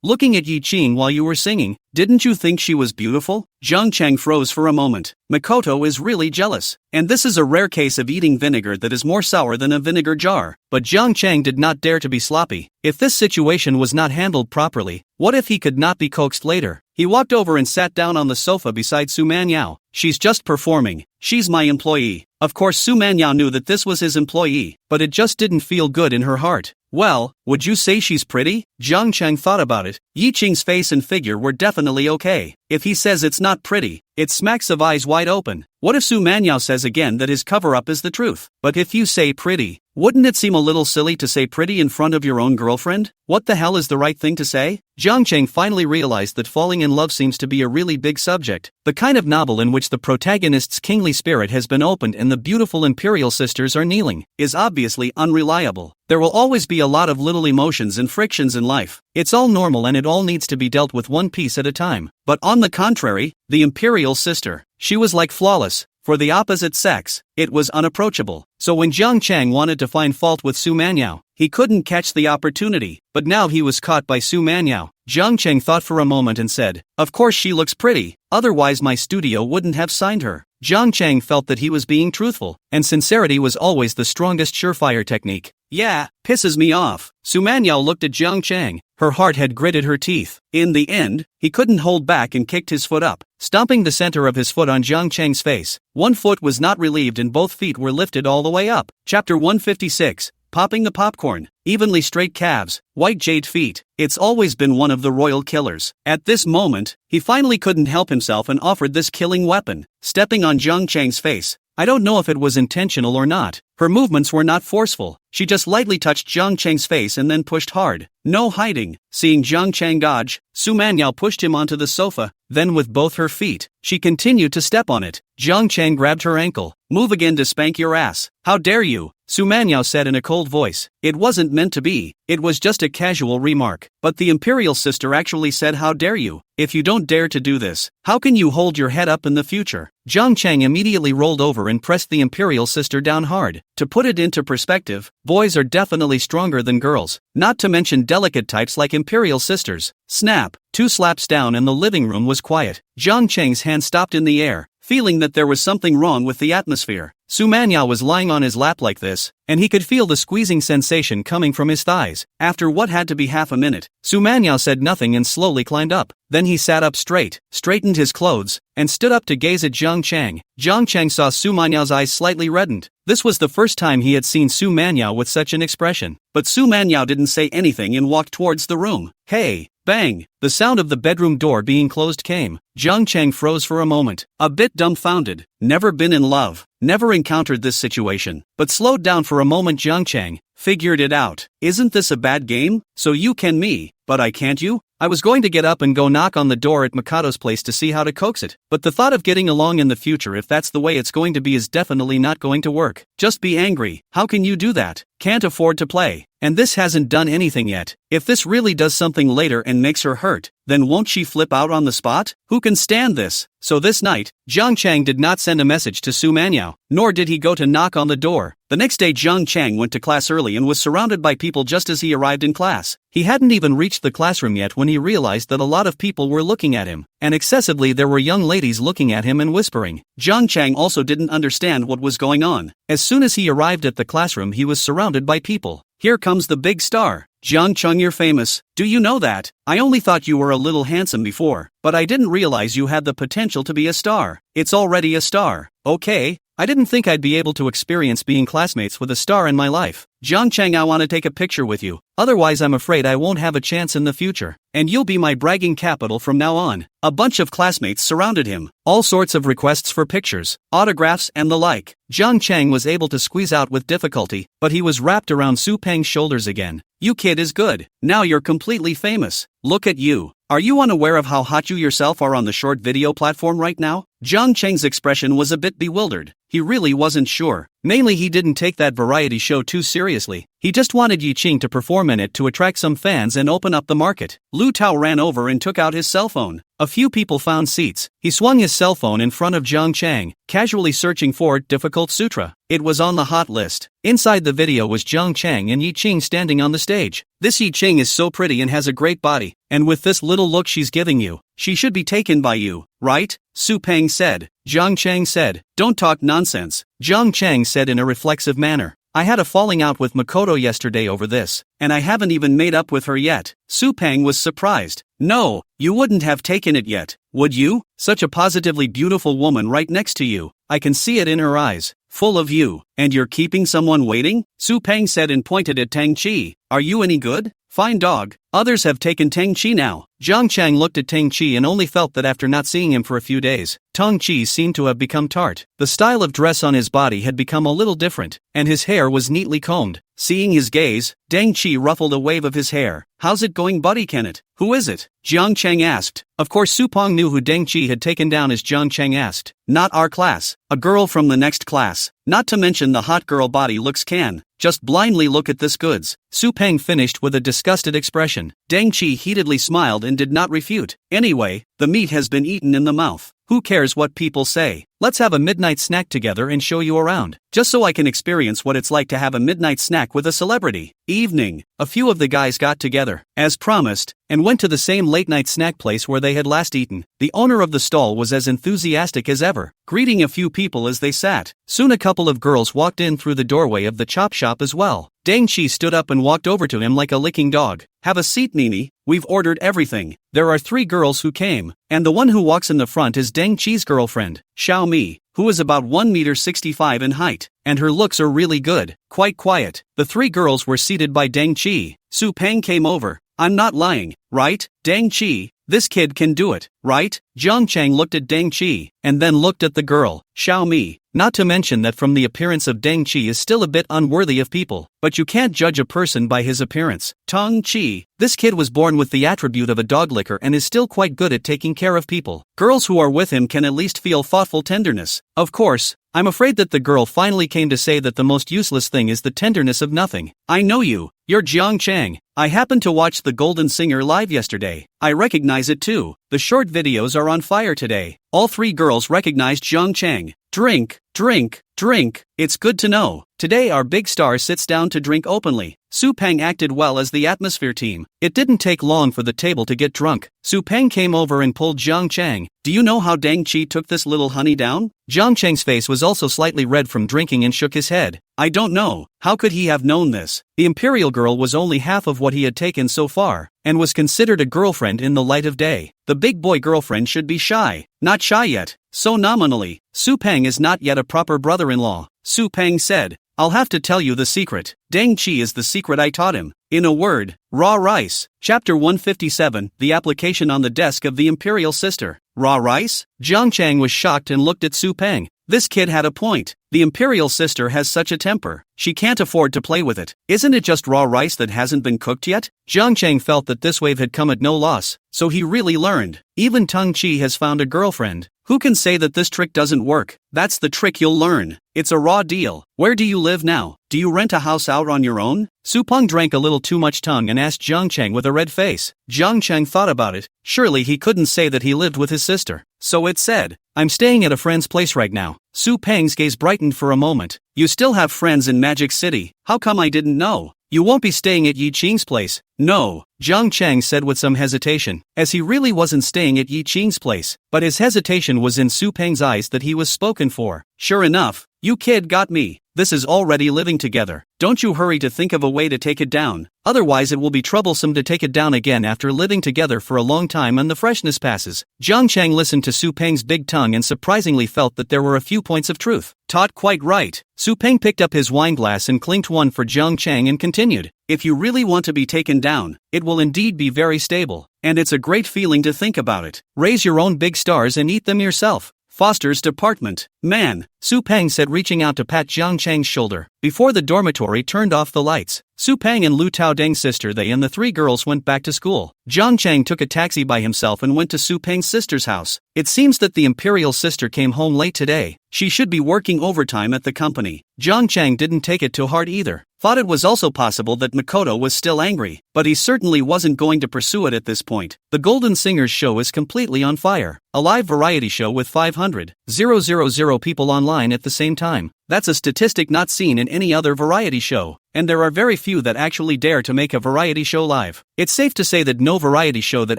looking at Yi Qing while you were singing, didn't you think she was beautiful? Jiang Chang froze for a moment. Makoto is really jealous, and this is a rare case of eating vinegar that is more sour than a vinegar jar. But Jiang Chang did not dare to be sloppy. If this situation was not handled properly, what if he could not be coaxed later? He walked over and sat down on the sofa beside Su Manyao. She's just performing. She's my employee. Of course Su Manyao knew that this was his employee, but it just didn't feel good in her heart. Well, would you say she's pretty? Jiang Chang thought about it. Yi Qing's face and figure were definitely okay. If he says it's not pretty, it smacks of eyes wide open. What if Su Manyao says again that his cover-up is the truth? But if you say pretty, wouldn't it seem a little silly to say pretty in front of your own girlfriend? What the hell is the right thing to say? Jiang Chang finally realized that falling in love seems to be a really big subject. The kind of novel in which the protagonist's kingly spirit has been opened and the beautiful imperial sisters are kneeling, is obviously unreliable. There will always be a lot of little emotions and frictions in life. It's all normal and it all needs to be dealt with one piece at a time. But on the contrary, the imperial sister, she was like flawless. For the opposite sex, it was unapproachable. So when Jiang Chang wanted to find fault with Su Manyao, he couldn't catch the opportunity, but now he was caught by Su Manyao. Jiang Chang thought for a moment and said, "Of course she looks pretty, otherwise my studio wouldn't have signed her." Jiang Chang felt that he was being truthful, and sincerity was always the strongest surefire technique. Yeah, pisses me off. Su Manyao looked at Jiang Chang. Her heart had gritted her teeth. In the end, he couldn't hold back and kicked his foot up, stomping the center of his foot on Jiang Chang's face. One foot was not relieved and both feet were lifted all the way up. Chapter 156. Popping the popcorn. Evenly straight calves, white jade feet. It's always been one of the royal killers. At this moment, he finally couldn't help himself and offered this killing weapon, stepping on Jiang Chang's face. I don't know if it was intentional or not. Her movements were not forceful. She just lightly touched Jiang Chang's face and then pushed hard. No hiding. Seeing Jiang Chang dodge, Su Manyao pushed him onto the sofa. Then with both her feet, she continued to step on it. Jiang Chang grabbed her ankle. Move again to spank your ass. How dare you? Su Manyao said in a cold voice. It wasn't meant to be. It was just a casual remark. But the imperial sister actually said, how dare you? If you don't dare to do this, how can you hold your head up in the future? Jiang Chang immediately rolled over and pressed the imperial sister down hard. To put it into perspective, boys are definitely stronger than girls, not to mention delicate types like imperial sisters. Snap! 2 slaps down and the living room was quiet. Jiang Chang's hand stopped in the air, feeling that there was something wrong with the atmosphere. Su Manyao was lying on his lap like this, and he could feel the squeezing sensation coming from his thighs. After what had to be half a minute, Su Manyao said nothing and slowly climbed up. Then he sat up straight, straightened his clothes, and stood up to gaze at Jiang Chang. Jiang Chang saw Su Manyao's eyes slightly reddened. This was the first time he had seen Su Manyao with such an expression. But Su Manyao didn't say anything and walked towards the room. Hey! Bang! The sound of the bedroom door being closed came. Jiang Chang froze for a moment, a bit dumbfounded. Never been in love, never encountered this situation, but slowed down for a moment. Jiang Chang figured it out. Isn't this a bad game? So you can me, but I can't you? I was going to get up and go knock on the door at Mikado's place to see how to coax it, but the thought of getting along in the future if that's the way it's going to be is definitely not going to work. Just be angry. How can you do that? Can't afford to play. And this hasn't done anything yet. If this really does something later and makes her hurt, then won't she flip out on the spot? Who can stand this? So this night, Jiang Chang did not send a message to Su Manyao, nor did he go to knock on the door. The next day Jiang Chang went to class early and was surrounded by people just as he arrived in class. He hadn't even reached the classroom yet when he realized that a lot of people were looking at him, and excessively there were young ladies looking at him and whispering. Jiang Chang also didn't understand what was going on. As soon as he arrived at the classroom he was surrounded by people. Here comes the big star. Jiang Chang, you're famous. Do you know that? I only thought you were a little handsome before, but I didn't realize you had the potential to be a star. It's already a star. Okay. I didn't think I'd be able to experience being classmates with a star in my life. Jiang Chang, I want to take a picture with you. Otherwise I'm afraid I won't have a chance in the future. And you'll be my bragging capital from now on. A bunch of classmates surrounded him. All sorts of requests for pictures, autographs and the like. Jiang Chang was able to squeeze out with difficulty, but he was wrapped around Su Peng's shoulders again. You kid is good. Now you're completely famous. Look at you. Are you unaware of how hot you yourself are on the short video platform right now? Jiang Chang's expression was a bit bewildered. He really wasn't sure. Mainly he didn't take that variety show too seriously. He just wanted Yi Qing to perform in it to attract some fans and open up the market. Lu Tao ran over and took out his cell phone. A few people found seats. He swung his cell phone in front of Zhang Chang, casually searching for difficult sutra. It was on the hot list. Inside the video was Zhang Chang and Yi Qing standing on the stage. This Yi Qing is so pretty and has a great body, and with this little look she's giving you, she should be taken by you, right? Su Peng said. Zhang Chang said, don't talk nonsense. Zhang Chang said in a reflexive manner. I had a falling out with Makoto yesterday over this, and I haven't even made up with her yet. Su Peng was surprised. No, you wouldn't have taken it yet, would you? Such a positively beautiful woman right next to you. I can see it in her eyes. Full of you. And you're keeping someone waiting? Su Peng said and pointed at Tang Chi. Are you any good? Fine dog. Others have taken Tang Chi now. Zhang Chang looked at Tang Chi and only felt that after not seeing him for a few days, Tang Chi seemed to have become tart. The style of dress on his body had become a little different, and his hair was neatly combed. Seeing his gaze, Tang Chi ruffled a wave of his hair. How's it going, buddy Kenneth? Who is it? Zhang Chang asked. Of course Su Peng knew who Tang Chi had taken down as Zhang Chang asked. Not our class. A girl from the next class. Not to mention the hot girl body looks can. Just blindly look at this goods. Su Peng finished with a disgusted expression. Tang Chi heatedly smiled and did not refute. Anyway, the meat has been eaten in the mouth. Who cares what people say? Let's have a midnight snack together and show you around. Just so I can experience what it's like to have a midnight snack with a celebrity. Evening. A few of the guys got together, as promised, and went to the same late-night snack place where they had last eaten. The owner of the stall was as enthusiastic as ever, greeting a few people as they sat. Soon a couple of girls walked in through the doorway of the chop shop as well. Tang Chi stood up and walked over to him like a licking dog. Have a seat, Nini. We've ordered everything. There are 3 girls who came, and the one who walks in the front is Tang Chi's girlfriend, Xiao Mi, who is about 1.65 meters in height, and her looks are really good. Quite quiet. The 3 girls were seated by Tang Chi. Su Peng came over. I'm not lying, right, Tang Chi? This kid can do it, right? Zhang Chang looked at Tang Chi, and then looked at the girl, Xiao Mi. Not to mention that from the appearance of Tang Chi is still a bit unworthy of people, but you can't judge a person by his appearance. Tang Chi. This kid was born with the attribute of a dog licker and is still quite good at taking care of people. Girls who are with him can at least feel thoughtful tenderness. Of course, I'm afraid that the girl finally came to say that the most useless thing is the tenderness of nothing. I know you. You're Zhang Chang. I happened to watch The Golden Singer live yesterday. I recognize it too. The short videos are on fire today. All 3 girls recognized Zhang Chang. Drink, drink, drink. It's good to know. Today our big star sits down to drink openly. Su Peng acted well as the atmosphere team. It didn't take long for the table to get drunk. Su Peng came over and pulled Zhang Chang. Do you know how Tang Chi took this little honey down? Zhang Chang's face was also slightly red from drinking and shook his head. I don't know. How could he have known this? The Imperial girl was only half of what he had taken so far, and was considered a girlfriend in the light of day. The big boy girlfriend should be shy. Not shy yet. So nominally, Su Peng is not yet a proper brother-in-law. Su Peng said, I'll have to tell you the secret. Tang Chi is the secret I taught him. In a word, raw rice. Chapter 157, the application on the desk of the Imperial sister. Raw rice? Zhang Chang was shocked and looked at Su Peng. This kid had a point. The Imperial sister has such a temper. She can't afford to play with it. Isn't it just raw rice that hasn't been cooked yet? Zhang Chang felt that this wave had come at no loss, so he really learned. Even Tang Chi has found a girlfriend. Who can say that this trick doesn't work? That's the trick you'll learn. It's a raw deal. Where do you live now? Do you rent a house out on your own? Su Peng drank a little too much tongue and asked Zhang Chang with a red face. Zhang Chang thought about it. Surely he couldn't say that he lived with his sister. So it said, I'm staying at a friend's place right now. Su Peng's gaze brightened for a moment. You still have friends in Magic City. How come I didn't know? You won't be staying at Yi Qing's place. No, Zhang Chang said with some hesitation, as he really wasn't staying at Yi Qing's place, but his hesitation was in Su Peng's eyes that he was spoken for. Sure enough, you kid got me. This is already living together. Don't you hurry to think of a way to take it down, otherwise it will be troublesome to take it down again after living together for a long time and the freshness passes. Zhang Chang listened to Su Peng's big tongue and surprisingly felt that there were a few points of truth. Taught quite right. Su Peng picked up his wine glass and clinked one for Zhang Chang and continued. If you really want to be taken down, it will indeed be very stable, and it's a great feeling to think about it. Raise your own big stars and eat them yourself. Foster's department. Man, Su Peng said, reaching out to pat Jiang Chang's shoulder. Before the dormitory turned off the lights, Su Peng and Lu Taodeng's sister, they and the three girls went back to school. Jiang Chang took a taxi by himself and went to Su Peng's sister's house. It seems that the imperial sister came home late today. She should be working overtime at the company. Jiang Chang didn't take it too hard either. Thought it was also possible that Makoto was still angry, but he certainly wasn't going to pursue it at this point. The Golden Singers show is completely on fire. A live variety show with 500,000 people online at the same time. That's a statistic not seen in any other variety show, and there are very few that actually dare to make a variety show live. It's safe to say that no variety show that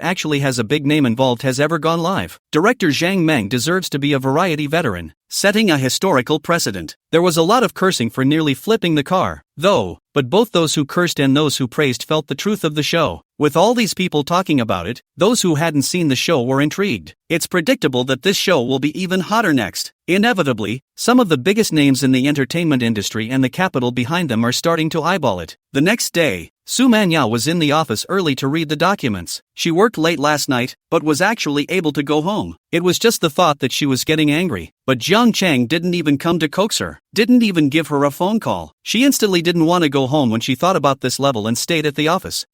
actually has a big name involved has ever gone live. Director Zhang Meng deserves to be a variety veteran, setting a historical precedent. There was a lot of cursing for nearly flipping the car, though, but both those who cursed and those who praised felt the truth of the show. With all these people talking about it, those who hadn't seen the show were intrigued. It's predictable that this show will be even hotter next. Inevitably, some of the biggest names in the entertainment industry and the capital behind them are starting to eyeball it. The next day, Su Manya was in the office early to read the documents. She worked late last night, but was actually able to go home. It was just the thought that she was getting angry. But Jiang Chang didn't even come to coax her, didn't even give her a phone call. She instantly didn't want to go home when she thought about this level and stayed at the office.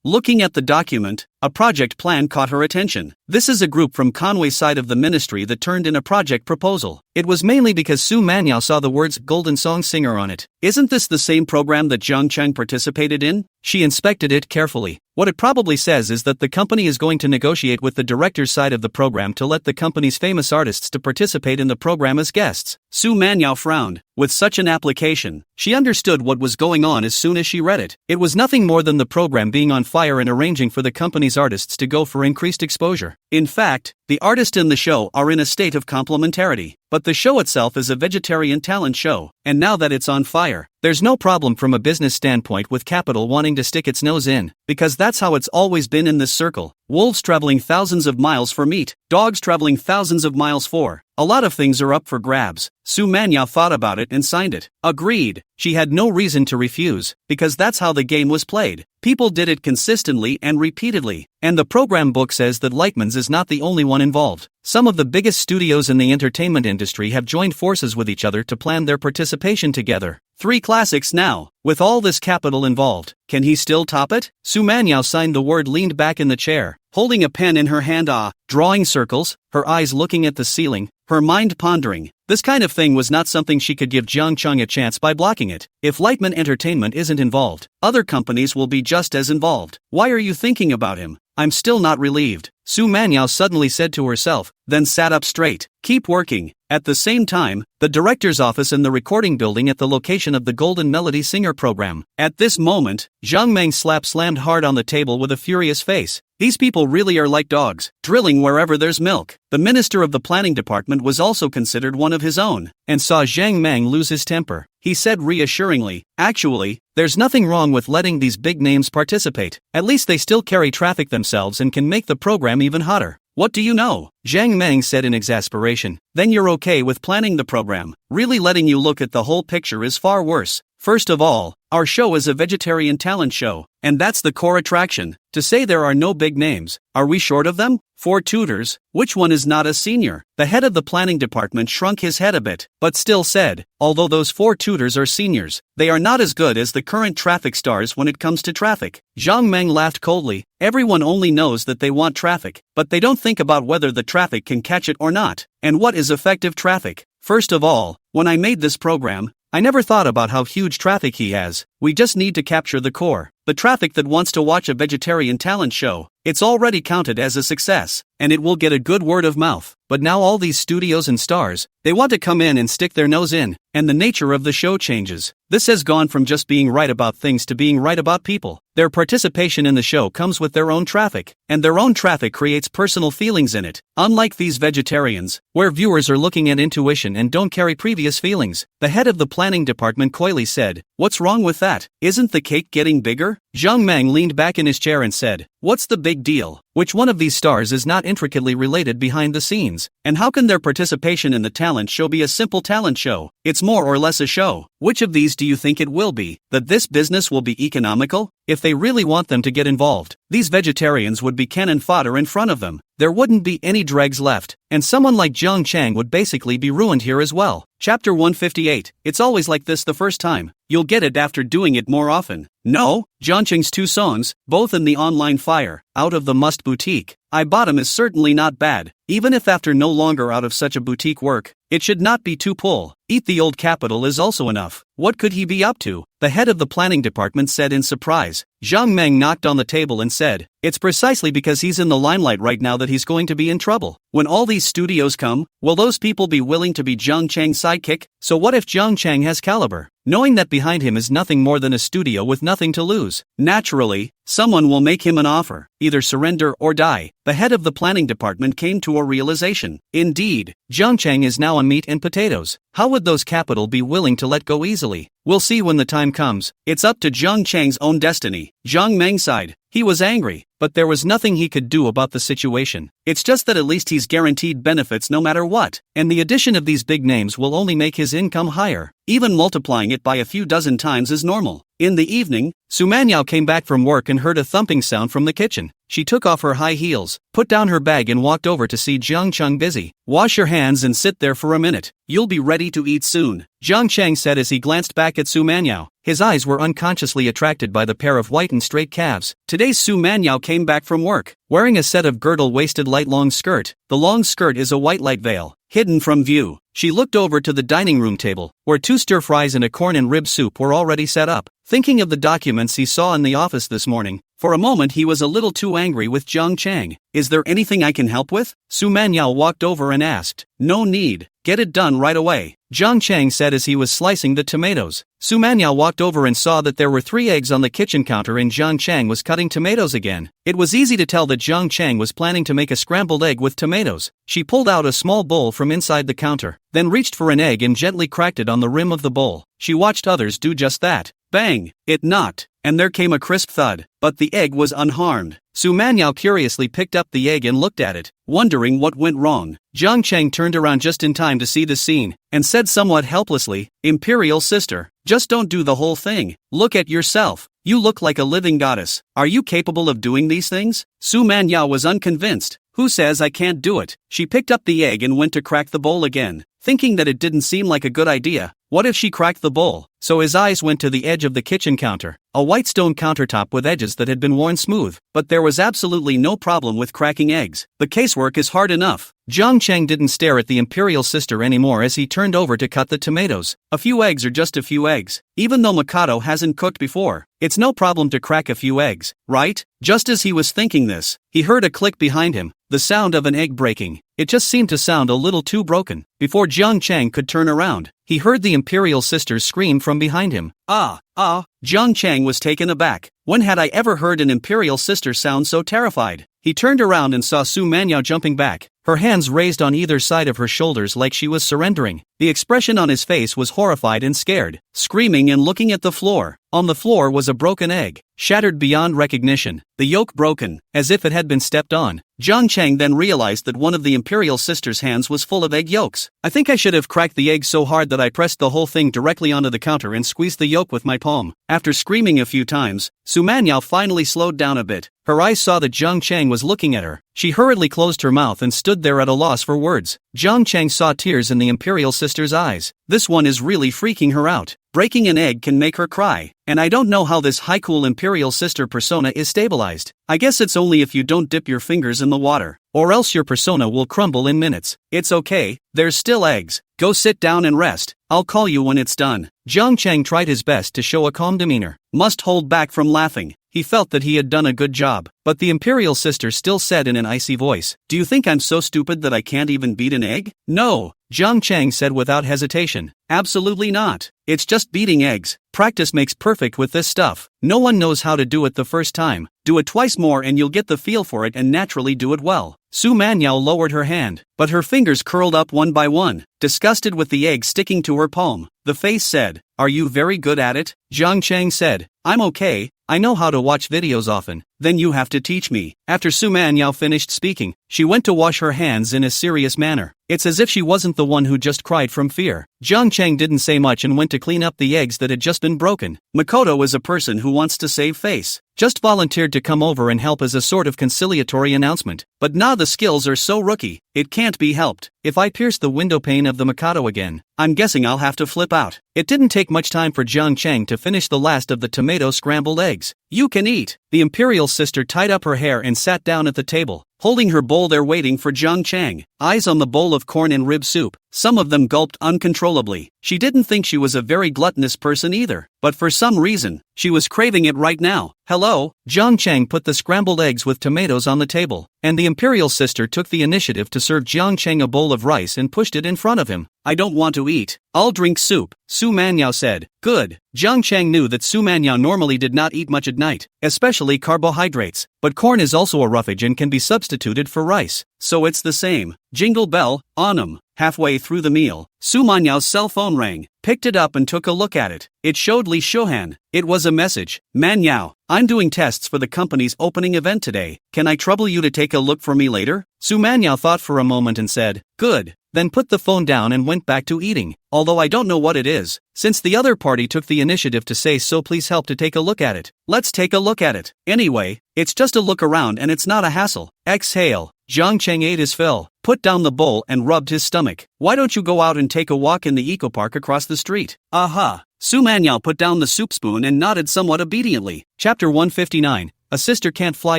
Looking at the document, a project plan caught her attention. This is a group from Conway's side of the ministry that turned in a project proposal. It was mainly because Su Manyao saw the words Golden Song Singer on it. Isn't this the same program that Jiang Chang participated in? She inspected it carefully. What it probably says is that the company is going to negotiate with the director's side of the program to let the company's famous artists to participate in the program as guests. Su Manyao frowned. With such an application, she understood what was going on as soon as she read it. It was nothing more than the program being on fire and arranging for the company's artists to go for increased exposure. In fact, the artists in the show are in a state of complementarity. But the show itself is a vegetarian talent show, and now that it's on fire, there's no problem from a business standpoint with capital wanting to stick its nose in, because that's how it's always been in this circle. Wolves traveling thousands of miles for meat, dogs traveling thousands of miles for. A lot of things are up for grabs. Su Manya thought about it and signed it. Agreed. She had no reason to refuse, because that's how the game was played. People did it consistently and repeatedly, and the program book says that Leichtman's is not the only one involved. Some of the biggest studios in the entertainment industry have joined forces with each other to plan their participation together. 3 classics now. With all this capital involved, can he still top it? Su Manyao signed the word, leaned back in the chair, holding a pen in her hand, drawing circles, her eyes looking at the ceiling, her mind pondering. This kind of thing was not something she could give Jiang Chang a chance by blocking it. If Leichtman Entertainment isn't involved, other companies will be just as involved. Why are you thinking about him? I'm still not relieved, Su Manyao suddenly said to herself, then sat up straight. Keep working. At the same time, the director's office in the recording building at the location of the Golden Melody Singer program. At this moment, Zhang Meng slammed hard on the table with a furious face. These people really are like dogs, drilling wherever there's milk. The minister of the planning department was also considered one of his own, and saw Zhang Meng lose his temper. He said reassuringly, actually, there's nothing wrong with letting these big names participate. At least they still carry traffic themselves and can make the program even hotter. What do you know? Zhang Meng said in exasperation. Then you're okay with planning the program. Really letting you look at the whole picture is far worse. First of all, our show is a vegetarian talent show, and that's the core attraction. To say there are no big names, are we short of them? 4 tutors, which one is not a senior? The head of the planning department shrunk his head a bit, but still said, although those 4 tutors are seniors, they are not as good as the current traffic stars when it comes to traffic. Zhang Meng laughed coldly. Everyone only knows that they want traffic, but they don't think about whether the traffic can catch it or not. And what is effective traffic? First of all, when I made this program, I never thought about how huge traffic he has. We just need to capture the core. The traffic that wants to watch a vegetarian talent show. It's already counted as a success, and it will get a good word of mouth. But now all these studios and stars, they want to come in and stick their nose in, and the nature of the show changes. This has gone from just being right about things to being right about people. Their participation in the show comes with their own traffic, and their own traffic creates personal feelings in it. Unlike these vegetarians, where viewers are looking at intuition and don't carry previous feelings, the head of the planning department coyly said, "What's wrong with that? Isn't the cake getting bigger?" star? Zhang Meng leaned back in his chair and said, "What's the big deal? Which one of these stars is not intricately related behind the scenes? And how can their participation in the talent show be a simple talent show? It's more or less a show. Which of these do you think it will be? That this business will be economical? If they really want them to get involved, these vegetarians would be cannon fodder in front of them. There wouldn't be any dregs left, and someone like Zhang Chang would basically be ruined here as well." Chapter 158. It's always like this the first time. You'll get it after doing it more often. No, Zhang Chang's two songs, both in the online fire, out of the Must boutique. I bottom is certainly not bad, even if after no longer out of such a boutique work, it should not be too pull. Eat the old capital is also enough. What could he be up to? The head of the planning department said in surprise. Zhang Meng knocked on the table and said, "It's precisely because he's in the limelight right now that he's going to be in trouble. When all these studios come, will those people be willing to be Zhang Chang's sidekick? So what if Zhang Chang has caliber? Knowing that behind him is nothing more than a studio with nothing to lose. Naturally, someone will make him an offer, either surrender or die." The head of the planning department came to a realization. Indeed, Zhang Chang is now a meat and potatoes. How would those capital be willing to let go easily? We'll see when the time comes. It's up to Zhang Chang's own destiny. Zhang Meng sighed. He was angry, but there was nothing he could do about the situation. It's just that at least he's guaranteed benefits no matter what, and the addition of these big names will only make his income higher. Even multiplying it by a few dozen times is normal. In the evening, Su Manyao came back from work and heard a thumping sound from the kitchen. She took off her high heels, put down her bag and walked over to see Zhang Chang busy. "Wash your hands and sit there for a minute. You'll be ready to eat soon," Zhang Chang said as he glanced back at Su Manyao. His eyes were unconsciously attracted by the pair of white and straight calves. Today's Su Manyao came back from work, wearing a set of girdle-waisted light long skirt. The long skirt is a white light veil, hidden from view. She looked over to the dining room table, where 2 stir-fries and a corn and rib soup were already set up. Thinking of the documents he saw in the office this morning, for a moment he was a little too angry with Zhang Chang. "Is there anything I can help with?" Su Manyao walked over and asked. "No need. Get it done right away," Zhang Chang said as he was slicing the tomatoes. Su Manyao walked over and saw that there were 3 eggs on the kitchen counter and Zhang Chang was cutting tomatoes again. It was easy to tell that Zhang Chang was planning to make a scrambled egg with tomatoes. She pulled out a small bowl from inside the counter, then reached for an egg and gently cracked it on the rim of the bowl. She watched others do just that. Bang! It knocked, and there came a crisp thud, but the egg was unharmed. Su Manyao curiously picked up the egg and looked at it, wondering what went wrong. Zhang Chang turned around just in time to see the scene, and said somewhat helplessly, "Imperial sister, just don't do the whole thing. Look at yourself. You look like a living goddess. Are you capable of doing these things?" Su Manyao was unconvinced. "Who says I can't do it?" She picked up the egg and went to crack the bowl again, thinking that it didn't seem like a good idea. What if she cracked the bowl? So his eyes went to the edge of the kitchen counter, a white stone countertop with edges that had been worn smooth, but there was absolutely no problem with cracking eggs. The casework is hard enough. Zhang Chang didn't stare at the imperial sister anymore as he turned over to cut the tomatoes. A few eggs are just a few eggs. Even though Mikado hasn't cooked before, it's no problem to crack a few eggs, right? Just as he was thinking this, he heard a click behind him, the sound of an egg breaking. It just seemed to sound a little too broken. Before Zhang Chang could turn around, he heard the imperial sister scream from behind him. Zhang Chang was taken aback. When had I ever heard an imperial sister sound so terrified? He turned around and saw Su Manyao jumping back, her hands raised on either side of her shoulders like she was surrendering. The expression on his face was horrified and scared, screaming and looking at the floor. On the floor was a broken egg, shattered beyond recognition, the yolk broken, as if it had been stepped on. Zhang Chang then realized that one of the imperial sister's hands was full of egg yolks. "I think I should have cracked the egg so hard that I pressed the whole thing directly onto the counter and squeezed the yolk with my palm." After screaming a few times, Su Manyao finally slowed down a bit. Her eyes saw that Zhang Chang was looking at her. She hurriedly closed her mouth and stood there at a loss for words. Zhang Chang saw tears in the imperial sister's eyes. This one is really freaking her out. Breaking an egg can make her cry, and I don't know how this high-cool imperial sister persona is stabilized. I guess it's only if you don't dip your fingers in the water, or else your persona will crumble in minutes. It's okay, there's still eggs. Go sit down and rest. I'll call you when it's done. Zhang Chang tried his best to show a calm demeanor. Must hold back from laughing. He felt that he had done a good job, but the imperial sister still said in an icy voice, "Do you think I'm so stupid that I can't even beat an egg?" "No," Zhang Chang said without hesitation. "Absolutely not. It's just beating eggs. Practice makes perfect with this stuff. No one knows how to do it the first time. Do it twice more and you'll get the feel for it and naturally do it well." Su Manyao lowered her hand, but her fingers curled up one by one, disgusted with the egg sticking to her palm. The face said, "Are you very good at it?" Zhang Chang said, "I'm okay, I know how to watch videos often. Then you have to teach me. After Su Manyao finished speaking, she went to wash her hands in a serious manner. It's as if she wasn't the one who just cried from fear. Jiang Cheng didn't say much and went to clean up the eggs that had just been broken. Makoto is a person who wants to save face. Just volunteered to come over and help as a sort of conciliatory announcement. But nah, the skills are so rookie, it can't be helped. If I pierce the window pane of the Mikado again, I'm guessing I'll have to flip out. It didn't take much time for Jiang Cheng to finish the last of the tomato scrambled eggs. You can eat. The imperial sister tied up her hair and sat down at the table, holding her bowl there waiting for Jiang Cheng, eyes on the bowl of corn and rib soup. Some of them gulped uncontrollably. She didn't think she was a very gluttonous person either, but for some reason, she was craving it right now. Hello? Jiang Cheng put the scrambled eggs with tomatoes on the table, and the imperial sister took the initiative to serve Jiang Cheng a bowl of rice and pushed it in front of him. I don't want to eat. I'll drink soup, Su Manyao said. Good. Jiang Cheng knew that Su Manyao normally did not eat much at night, especially carbohydrates, but corn is also a roughage and can be substituted for rice, so it's the same. Jingle bell, Onam. Halfway through the meal, Su Manyao's cell phone rang, picked it up and took a look at it. It showed Li Shohan. It was a message. Manyao, I'm doing tests for the company's opening event today. Can I trouble you to take a look for me later? Su Manyao thought for a moment and said, good, then put the phone down and went back to eating, although I don't know what it is. Since the other party took the initiative to say so, please help to take a look at it. Let's take a look at it. Anyway, it's just a look around and it's not a hassle. Exhale. Jiang Cheng ate his fill, put down the bowl and rubbed his stomach. Why don't you go out and take a walk in the eco-park across the street? Aha! Su Manyao put down the soup spoon and nodded somewhat obediently. Chapter 159. A sister can't fly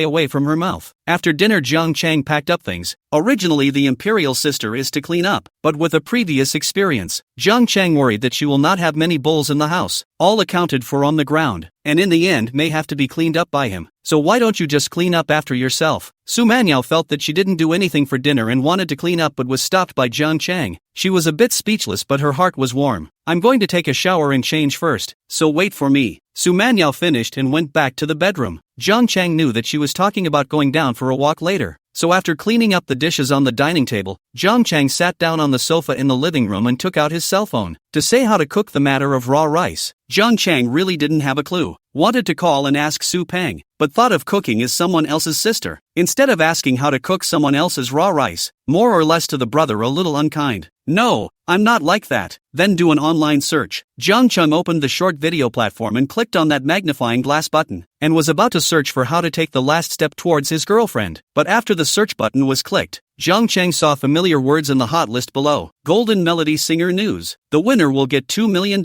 away from her mouth. After dinner, Jiang Cheng packed up things. Originally the imperial sister is to clean up, but with a previous experience, Jiang Cheng worried that she will not have many bowls in the house, all accounted for on the ground, and in the end may have to be cleaned up by him. So why don't you just clean up after yourself? Su Manyao felt that she didn't do anything for dinner and wanted to clean up but was stopped by Jiang Cheng. She was a bit speechless but her heart was warm. I'm going to take a shower and change first, so wait for me. Su Manyao finished and went back to the bedroom. Jiang Cheng knew that she was talking about going down for a walk later. So after cleaning up the dishes on the dining table, Jiang Cheng sat down on the sofa in the living room and took out his cell phone to say how to cook the matter of raw rice. Jiang Cheng really didn't have a clue. Wanted to call and ask Su Peng, but thought of cooking as someone else's sister. Instead of asking how to cook someone else's raw rice, more or less to the brother a little unkind. No, I'm not like that. Then do an online search. Jiang Cheng opened the short video platform and clicked on that magnifying glass button, and was about to search for how to take the last step towards his girlfriend. But after the search button was clicked, Jiang Cheng saw familiar words in the hot list below. Golden Melody Singer News. The winner will get $2 million.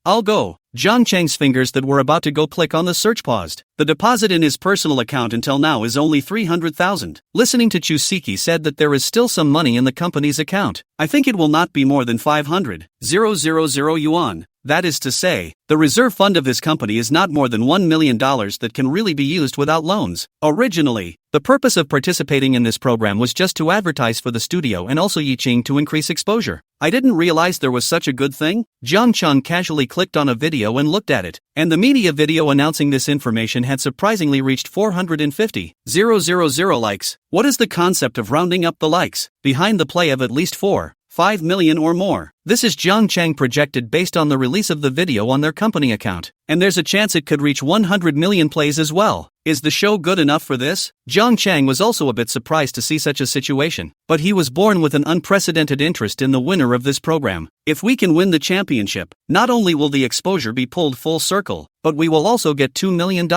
I'll go. Jiang Cheng's fingers that were about to go click on the search paused. The deposit in his personal account until now is only 300,000. Listening to Chusiki said that there is still some money in the company's account. I think it will not be more than 500,000 yuan. That is to say, the reserve fund of this company is not more than $1 million that can really be used without loans. Originally, the purpose of participating in this program was just to advertise for the studio and also Yiqing to increase exposure. I didn't realize there was such a good thing. Jiang Cheng casually clicked on a video and looked at it, and the media video announcing this information had surprisingly reached 450,000 likes. What is the concept of rounding up the likes behind the play of at least 4-5 million or more? This is Jiang Cheng projected based on the release of the video on their company account, and there's a chance it could reach 100 million plays as well. Is the show good enough for this? Jiang Cheng was also a bit surprised to see such a situation, but he was born with an unprecedented interest in the winner of this program. If we can win the championship, not only will the exposure be pulled full circle, but we will also get $2 million,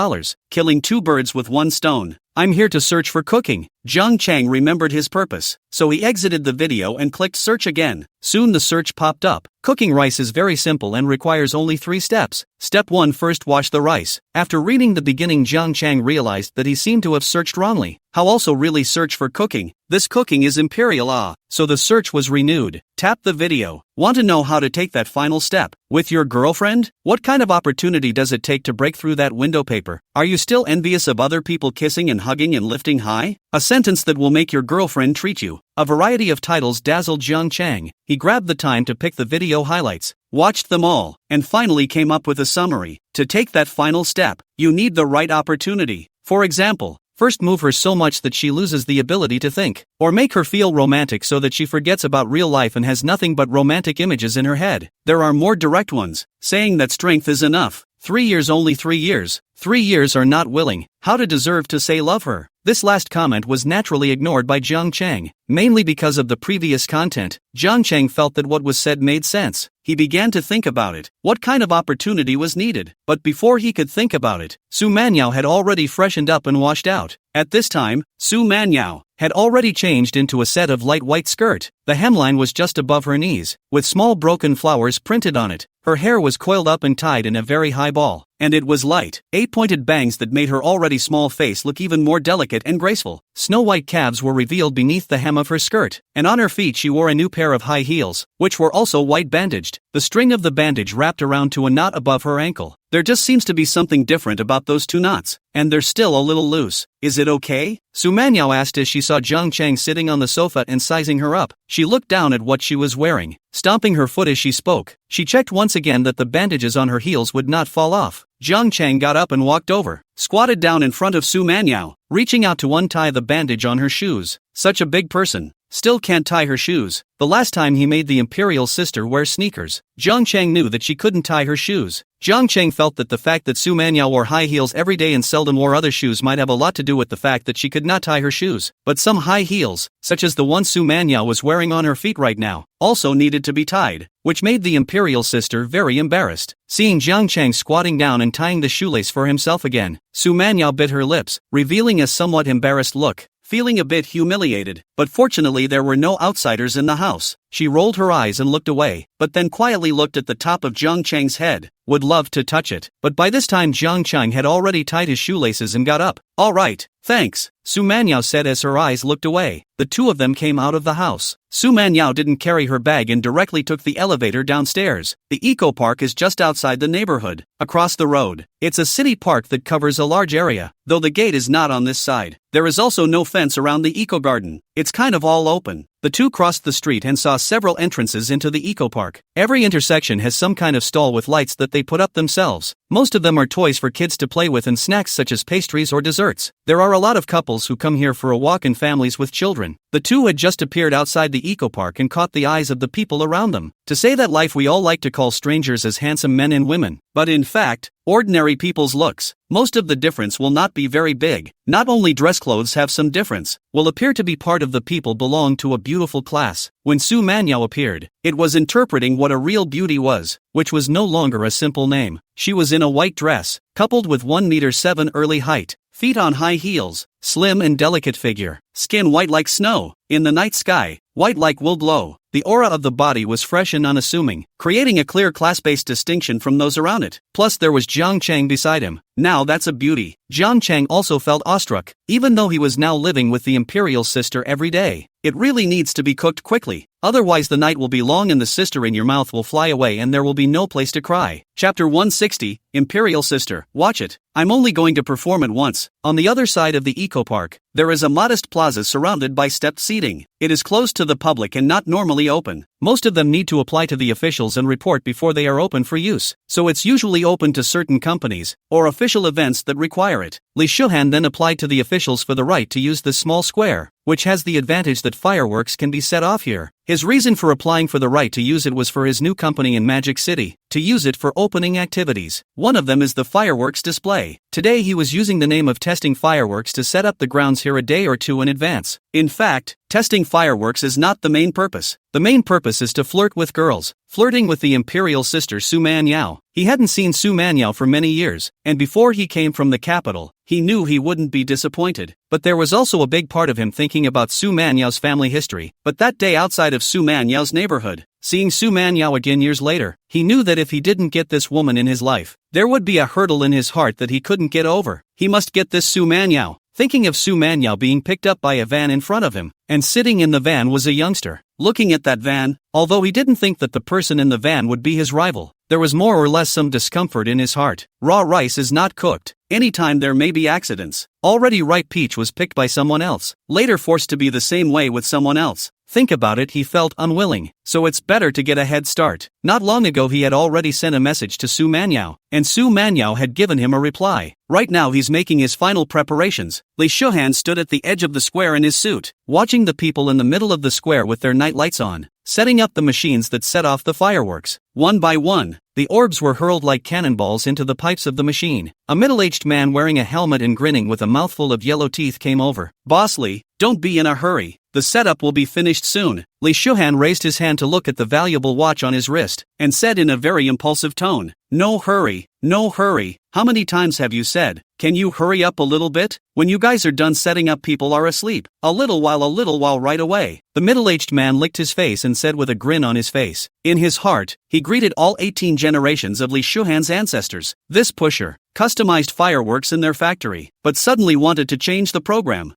killing two birds with one stone. I'm here to search for cooking. Jiang Cheng remembered his purpose, so he exited the video and clicked search again. Soon the search popped up. Cooking rice is very simple and requires only 3 steps. Step 1: first wash the rice. After reading the beginning, Jiang Cheng realized that he seemed to have searched wrongly. How also really search for cooking? This cooking is imperial so the search was renewed. Tap the video. Want to know how to take that final step? With your girlfriend? What kind of opportunity does it take to break through that window paper? Are you still envious of other people kissing and hugging and lifting high? A sentence that will make your girlfriend treat you. A variety of titles dazzled Jiang Cheng. He grabbed the time to pick the video highlights, watched them all, and finally came up with a summary. To take that final step, you need the right opportunity. For example, first move her so much that she loses the ability to think, or make her feel romantic so that she forgets about real life and has nothing but romantic images in her head. There are more direct ones, saying that strength is enough. 3 years, only 3 years. 3 years are not willing. How to deserve to say love her. This last comment was naturally ignored by Jiang Chang, mainly because of the previous content. Jiang Chang felt that what was said made sense. He began to think about it. What kind of opportunity was needed? But before he could think about it, Su Manyao had already freshened up and washed out. At this time, Su Manyao had already changed into a set of light white skirt. The hemline was just above her knees, with small broken flowers printed on it. Her hair was coiled up and tied in a very high ball, and it was light, 8-pointed bangs that made her already small face look even more delicate and graceful. Snow-white calves were revealed beneath the hem of her skirt, and on her feet she wore a new pair of high heels, which were also white bandaged. The string of the bandage wrapped around to a knot above her ankle. There just seems to be something different about those two knots, and they're still a little loose. Is it okay? Su Manyao asked as she saw Jiang Chang sitting on the sofa and sizing her up. She looked down at what she was wearing, stomping her foot as she spoke. She checked once again that the bandages on her heels would not fall off. Jiang Chang got up and walked over, squatted down in front of Su Manyao, reaching out to untie the bandage on her shoes. Such a big person still can't tie her shoes. The last time he made the imperial sister wear sneakers, Jiang Chang knew that she couldn't tie her shoes. Jiang Chang felt that the fact that Su Manyao wore high heels every day and seldom wore other shoes might have a lot to do with the fact that she could not tie her shoes. But some high heels, such as the one Su Manyao was wearing on her feet right now, also needed to be tied, which made the imperial sister very embarrassed. Seeing Jiang Chang squatting down and tying the shoelace for himself again, Su Manyao bit her lips, revealing a somewhat embarrassed look. Feeling a bit humiliated, but fortunately there were no outsiders in the house. She rolled her eyes and looked away, but then quietly looked at the top of Jiang Chang's head. Would love to touch it, but by this time Jiang Chang had already tied his shoelaces and got up. All right, thanks, Su Manyao said as her eyes looked away. The two of them came out of the house. Su Manyao didn't carry her bag and directly took the elevator downstairs. The eco park is just outside the neighborhood, across the road. It's a city park that covers a large area, though the gate is not on this side. There is also no fence around the eco garden. It's kind of all open. The two crossed the street and saw several entrances into the eco park. Every intersection has some kind of stall with lights that they put up themselves. Most of them are toys for kids to play with and snacks such as pastries or desserts. There are a lot of couples who come here for a walk and families with children. The two had just appeared outside the eco park and caught the eyes of the people around them. To say that life we all like to call strangers as handsome men and women, but in fact, ordinary people's looks. Most of the difference will not be very big. Not only dress clothes have some difference, will appear to be part of the people belong to a beautiful class. When Su Manyao appeared, it was interpreting what a real beauty was, which was no longer a simple name. She was in a white dress, coupled with 1.7 meters early height, feet on high heels, slim and delicate figure, skin white like snow, in the night sky, white like wool glow. The aura of the body was fresh and unassuming, creating a clear class-based distinction from those around it. Plus there was Jiang Chang beside him. Now that's a beauty. Jiang Chang also felt awestruck, even though he was now living with the imperial sister every day. It really needs to be cooked quickly, otherwise the night will be long and the sister in your mouth will fly away and there will be no place to cry. Chapter 160, Imperial Sister. Watch it. I'm only going to perform it once. On the other side of the eco park, there is a modest plaza surrounded by stepped seating. It is closed to the public and not normally open. Most of them need to apply to the officials and report before they are open for use, so it's usually open to certain companies or official events that require it. Li Shuhan then applied to the officials for the right to use this small square, which has the advantage that fireworks can be set off here. His reason for applying for the right to use it was for his new company in Magic City, to use it for opening activities. One of them is the fireworks display. Today he was using the name of testing fireworks to set up the grounds here a day or two in advance. In fact, testing fireworks is not the main purpose. The main purpose is to flirt with girls. Flirting with the imperial sister Su Manyao. He hadn't seen Su Manyao for many years, and before he came from the capital, he knew he wouldn't be disappointed. But there was also a big part of him thinking about Su Manyao's family history. But that day outside of Su Manyao's neighborhood, seeing Su Manyao again years later, he knew that if he didn't get this woman in his life, there would be a hurdle in his heart that he couldn't get over. He must get this Su Manyao. Thinking of Su Manyao being picked up by a van in front of him, and sitting in the van was a youngster. Looking at that van, although he didn't think that the person in the van would be his rival, there was more or less some discomfort in his heart. Raw rice is not cooked. Anytime there may be accidents. Already ripe peach was picked by someone else, later forced to be the same way with someone else. think about it, he felt unwilling, so it's better to get a head start. Not long ago he had already sent a message to Su Manyao, and Su Manyao had given him a reply. Right now he's making his final preparations. Li Shuhan stood at the edge of the square in his suit, watching the people in the middle of the square with their night lights on, setting up the machines that set off the fireworks. One by one, the orbs were hurled like cannonballs into the pipes of the machine. A middle-aged man wearing a helmet and grinning with a mouthful of yellow teeth came over. "Boss Li, don't be in a hurry. The setup will be finished soon." Li Shuhan raised his hand to look at the valuable watch on his wrist, and said in a very impulsive tone, "No hurry, no hurry. How many times have you said, can you hurry up a little bit? When you guys are done setting up, people are asleep. A little while right away." The middle-aged man licked his face and said with a grin on his face. In his heart, he greeted all 18 generations of Li Shuhan's ancestors. This pusher customized fireworks in their factory, but suddenly wanted to change the program.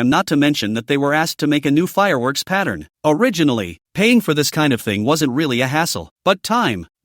Not to mention that they were asked to make a new fireworks pattern. Originally, paying for this kind of thing wasn't really a hassle, but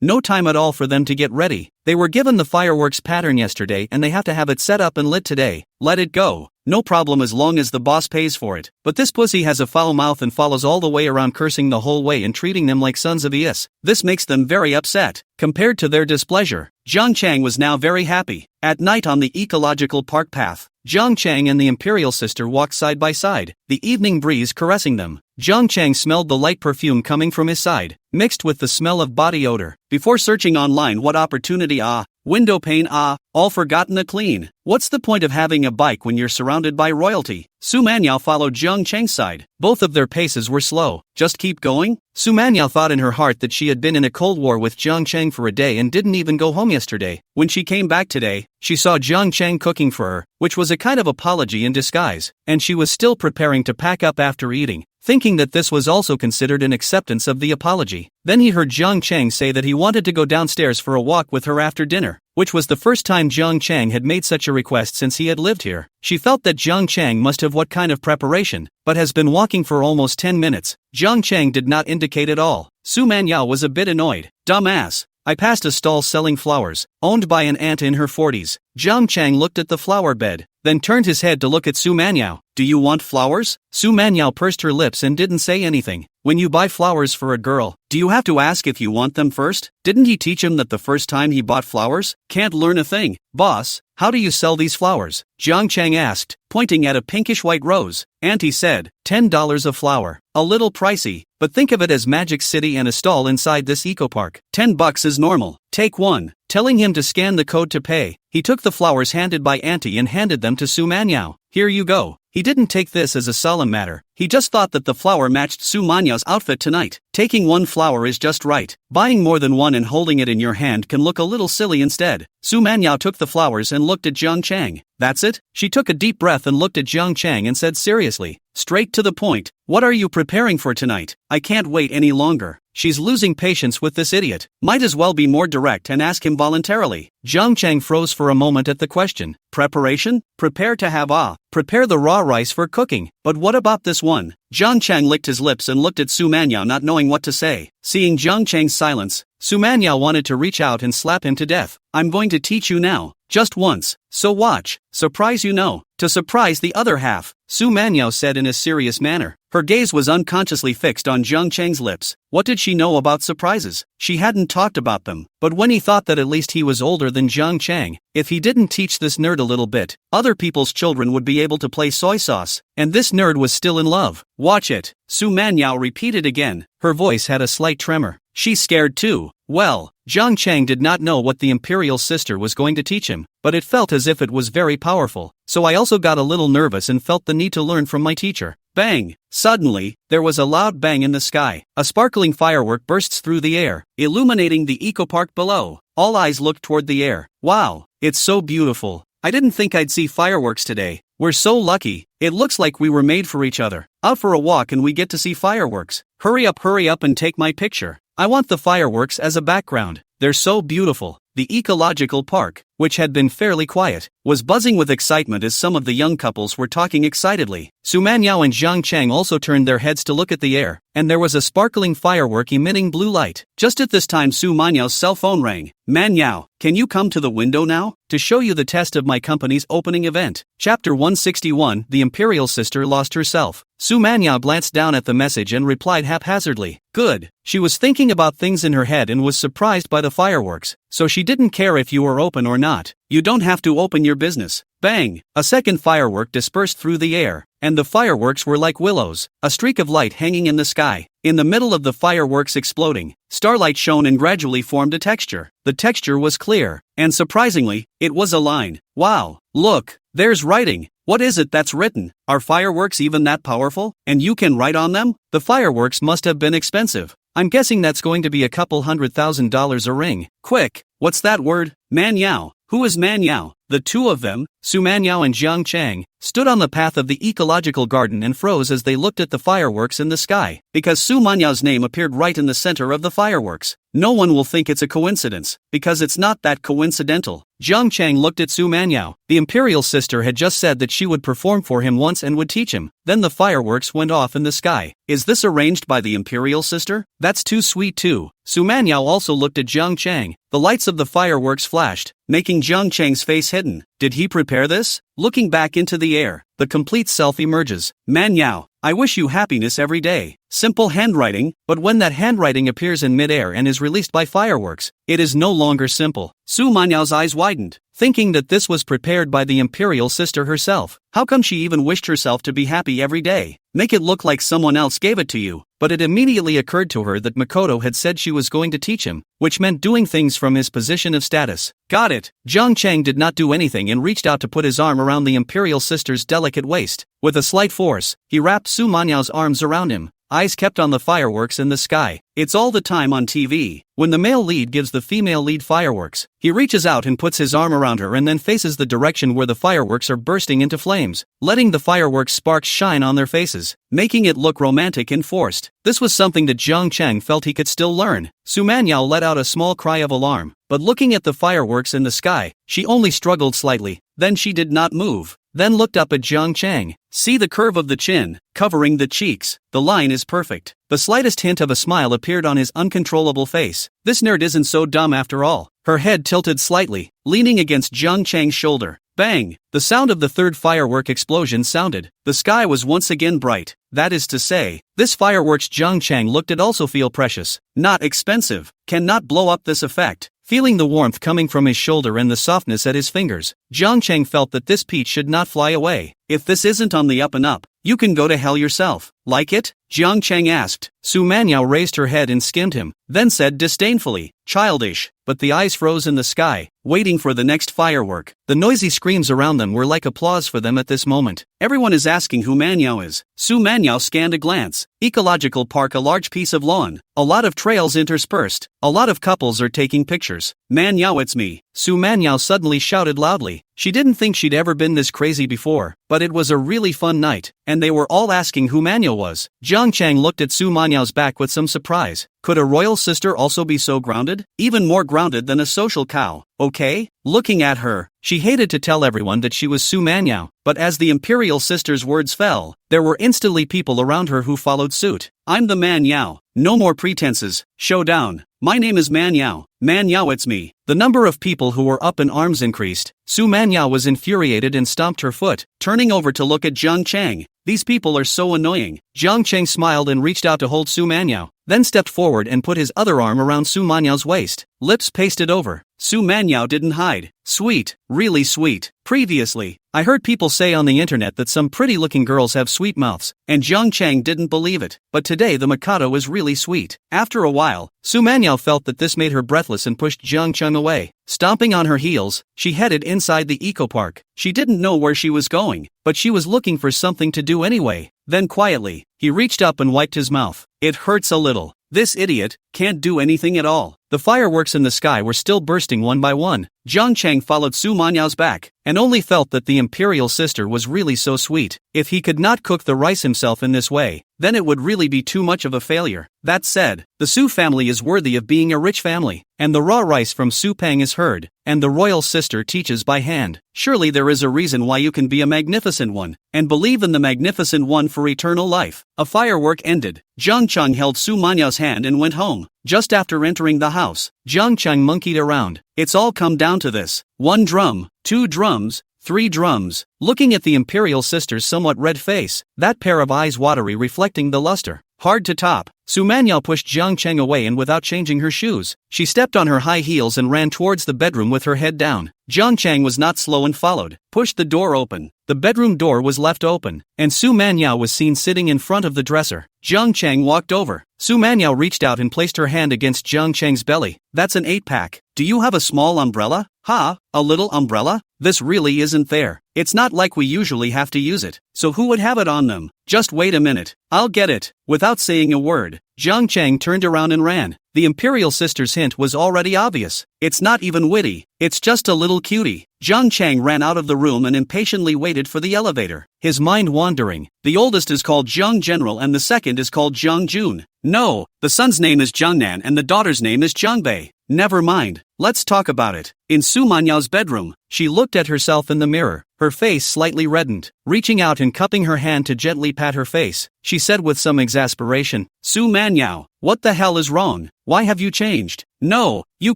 no time at all for them to get ready. They were given the fireworks pattern yesterday and they have to have it set up and lit today. Let it go. No problem as long as the boss pays for it. But this pussy has a foul mouth and follows all the way around, cursing the whole way and treating them like sons of Eos. This makes them very upset. Compared to their displeasure, Jiang Chang was now very happy. At night on the ecological park path, Jiang Chang and the imperial sister walked side by side, the evening breeze caressing them. Jiang Chang smelled the light perfume coming from his side, mixed with the smell of body odor. Before searching online what opportunity window pane all forgotten to clean. What's the point of having a bike when you're surrounded by royalty? Su Manyao followed Jiang Chang's side. Both of their paces were slow. Just keep going? Su Manyao thought in her heart that she had been in a cold war with Jiang Chang for a day and didn't even go home yesterday. When she came back today, she saw Jiang Chang cooking for her, which was a kind of apology in disguise, and she was still preparing to pack up after eating, thinking that this was also considered an acceptance of the apology. Then he heard Jiang Chang say that he wanted to go downstairs for a walk with her after dinner, which was the first time Jiang Chang had made such a request since he had lived here. She felt that Jiang Chang must have what kind of preparation, but has been walking for almost 10 minutes. Jiang Chang did not indicate at all. Su Manyao was a bit annoyed. "Dumbass. I passed a stall selling flowers, owned by an aunt in her 40s. Jiang Chang looked at the flower bed, then turned his head to look at Su Manyao. "Do you want flowers?" Su Manyao pursed her lips and didn't say anything. When you buy flowers for a girl, do you have to ask if you want them first? Didn't he teach him that the first time he bought flowers? Can't learn a thing. "Boss, how do you sell these flowers?" Jiang Chang asked, pointing at a pinkish-white rose. Auntie said, $10 a flower. A little pricey, but think of it as Magic City and a stall inside this eco-park. $10 is normal. Take one. Telling him to scan the code to pay, he took the flowers handed by Auntie and handed them to Su Manyao. "Here you go." He didn't take this as a solemn matter. He just thought that the flower matched Su Manyao's outfit tonight. Taking one flower is just right. Buying more than one and holding it in your hand can look a little silly instead. Su Manyao took the flowers and looked at Jiang Chang. "That's it?" She took a deep breath and looked at Jiang Chang and said seriously, straight to the point, "What are you preparing for tonight? I can't wait any longer." She's losing patience with this idiot. Might as well be more direct and ask him voluntarily. Jiang Chang froze for a moment at the question. Preparation? Prepare to have prepare the raw rice for cooking. But what about this one? Jiang Chang licked his lips and looked at Su Manyao, not knowing what to say. Seeing Jiang Chang's silence, Su Manyao wanted to reach out and slap him to death. "I'm going to teach you now. Just once. So watch. Surprise you know. To surprise the other half," Su Manyao said in a serious manner. Her gaze was unconsciously fixed on Jiang Chang's lips. What did she know about surprises? She hadn't talked about them, but when he thought that at least he was older than Jiang Chang, if he didn't teach this nerd a little bit, other people's children would be able to play soy sauce, and this nerd was still in love. "Watch it," Su Manyao repeated again. Her voice had a slight tremor. She's scared too. Well, Jiang Chang did not know what the imperial sister was going to teach him, but it felt as if it was very powerful, so I also got a little nervous and felt the need to learn from my teacher. Bang! Suddenly, there was a loud bang in the sky. A sparkling firework bursts through the air, illuminating the eco-park below. All eyes looked toward the air. Wow, it's so beautiful. I didn't think I'd see fireworks today. We're so lucky. It looks like we were made for each other. Out for a walk and we get to see fireworks. Hurry up and take my picture. I want the fireworks as a background. They're so beautiful. The ecological park, which had been fairly quiet, was buzzing with excitement as some of the young couples were talking excitedly. Su Manyao and Jiang Chang also turned their heads to look at the air, and there was a sparkling firework emitting blue light. Just at this time Su Manyao's cell phone rang. "Manyao, can you come to the window now? To show you the test of my company's opening event." Chapter 161, The Imperial Sister Lost Herself. Su Manyao glanced down at the message and replied haphazardly, "Good." She was thinking about things in her head and was surprised by the fireworks, so she didn't care if you were open or not. You don't have to open your business. Bang! A second firework dispersed through the air, and the fireworks were like willows, a streak of light hanging in the sky. In the middle of the fireworks exploding, starlight shone and gradually formed a texture. The texture was clear, and surprisingly, it was a line. Wow! Look, there's writing. What is it that's written? Are fireworks even that powerful? And you can write on them? The fireworks must have been expensive. I'm guessing that's going to be a couple $100,000 a ring. Quick, what's that word? Manhwa. Who is Manhwa? The two of them, Su Manyao and Jiang Chang, stood on the path of the ecological garden and froze as they looked at the fireworks in the sky, because Su Manyao's name appeared right in the center of the fireworks. No one will think it's a coincidence, because it's not that coincidental. Jiang Chang looked at Su Manyao. The imperial sister had just said that she would perform for him once and would teach him. Then the fireworks went off in the sky. Is this arranged by the imperial sister? That's too sweet too. Su Manyao also looked at Jiang Chang. The lights of the fireworks flashed, making Jiang Chang's face hidden. Did he prepare this? Looking back into the air, the complete self emerges. Manhwa, I wish you happiness every day. Simple handwriting, but when that handwriting appears in midair and is released by fireworks, it is no longer simple. Su Manyao's eyes widened, thinking that this was prepared by the imperial sister herself. How come she even wished herself to be happy every day? Make it look like someone else gave it to you. But it immediately occurred to her that Makoto had said she was going to teach him, which meant doing things from his position of status. Got it. Jiang Chang did not do anything and reached out to put his arm around the imperial sister's delicate waist. With a slight force, he wrapped Su Manyao's arms around him. Eyes kept on the fireworks in the sky. It's all the time on TV. When the male lead gives the female lead fireworks, he reaches out and puts his arm around her and then faces the direction where the fireworks are bursting into flames, letting the fireworks sparks shine on their faces, making it look romantic and forced. This was something that Jiang Chang felt he could still learn. Su Manyao let out a small cry of alarm, but looking at the fireworks in the sky, she only struggled slightly. Then she did not move. Then looked up at Jiang Chang. See the curve of the chin, covering the cheeks. The line is perfect. The slightest hint of a smile appeared on his uncontrollable face. This nerd isn't so dumb after all. Her head tilted slightly, leaning against Jiang Chang's shoulder. Bang! The sound of the third firework explosion sounded. The sky was once again bright. That is to say, this fireworks Jiang Chang looked at also feel precious. Not expensive. Cannot blow up this effect. Feeling the warmth coming from his shoulder and the softness at his fingers, Jiang Chang felt that this peach should not fly away. If this isn't on the up and up, you can go to hell yourself. Like it? Jiang Chang asked. Su Manyao raised her head and skimmed him, then said disdainfully, childish. But the eyes froze in the sky, waiting for the next firework. The noisy screams around them were like applause for them at this moment. Everyone is asking who Manhwa is. Su Manyao scanned a glance. Ecological park, a large piece of lawn. A lot of trails interspersed. A lot of couples are taking pictures. Manhwa, it's me. Su Manyao suddenly shouted loudly. She didn't think she'd ever been this crazy before, but it was a really fun night, and they were all asking who Manhwa was. Jiang Chang looked at Su Manyao's back with some surprise. Could a royal sister also be so grounded? Even more grounded than a social cow. Okay? Looking at her, she hated to tell everyone that she was Su Manyao, but as the imperial sister's words fell, there were instantly people around her who followed suit. I'm the Manhwa. No more pretenses. Showdown. My name is Manhwa. Manhwa, it's me. The number of people who were up in arms increased. Su Manyao was infuriated and stomped her foot, turning over to look at Jiang Chang. These people are so annoying. Jiang Chang smiled and reached out to hold Su Manyao, then stepped forward and put his other arm around Su Manyao's waist, lips pasted over. Su Manyao didn't hide. Sweet, really sweet. Previously, I heard people say on the internet that some pretty-looking girls have sweet mouths, and Jiang Chang didn't believe it. But today the Mikado is really sweet. After a while, Su Manyao felt that this made her breathless and pushed Jiang Chang away. Stomping on her heels, she headed inside the eco-park. She didn't know where she was going, but she was looking for something to do anyway. Then quietly, he reached up and wiped his mouth. It hurts a little. This idiot can't do anything at all. The fireworks in the sky were still bursting one by one. Jiang Chang followed Su Manyao's back, and only felt that the imperial sister was really so sweet. If he could not cook the rice himself in this way, then it would really be too much of a failure. That said, the Su family is worthy of being a rich family, and the raw rice from Su Pang is heard, and the royal sister teaches by hand. Surely there is a reason why you can be a magnificent one, and believe in the magnificent one for eternal life. A firework ended. Jiang Chang held Su Manyao's hand and went home. Just after entering the house, Jiang Chang monkeyed around. It's all come down to this. 1 drum, 2 drums, 3 drums. Looking at the imperial sister's somewhat red face, that pair of eyes watery reflecting the luster. Hard to top. Su Manyao pushed Jiang Cheng away and without changing her shoes, she stepped on her high heels and ran towards the bedroom with her head down. Jiang Cheng was not slow and followed, pushed the door open. The bedroom door was left open, and Su Manyao was seen sitting in front of the dresser. Jiang Cheng walked over. Su Manyao reached out and placed her hand against Jiang Cheng's belly. That's an 8-pack. Do you have a small umbrella? Ha, a little umbrella? This really isn't there. It's not like we usually have to use it. So who would have it on them? Just wait a minute. I'll get it. Without saying a word, Jiang Cheng turned around and ran. The imperial sister's hint was already obvious. It's not even witty. It's just a little cutie. Jiang Cheng ran out of the room and impatiently waited for the elevator, his mind wandering. The oldest is called Jiang General and the second is called Jiang Jun. No, the son's name is Jiangnan and the daughter's name is Jiangbei. Never mind. Let's talk about it. In Su Manyao's bedroom, she looked at herself in the mirror, her face slightly reddened. Reaching out and cupping her hand to gently pat her face, she said with some exasperation, Su Manyao, what the hell is wrong? Why have you changed? No, you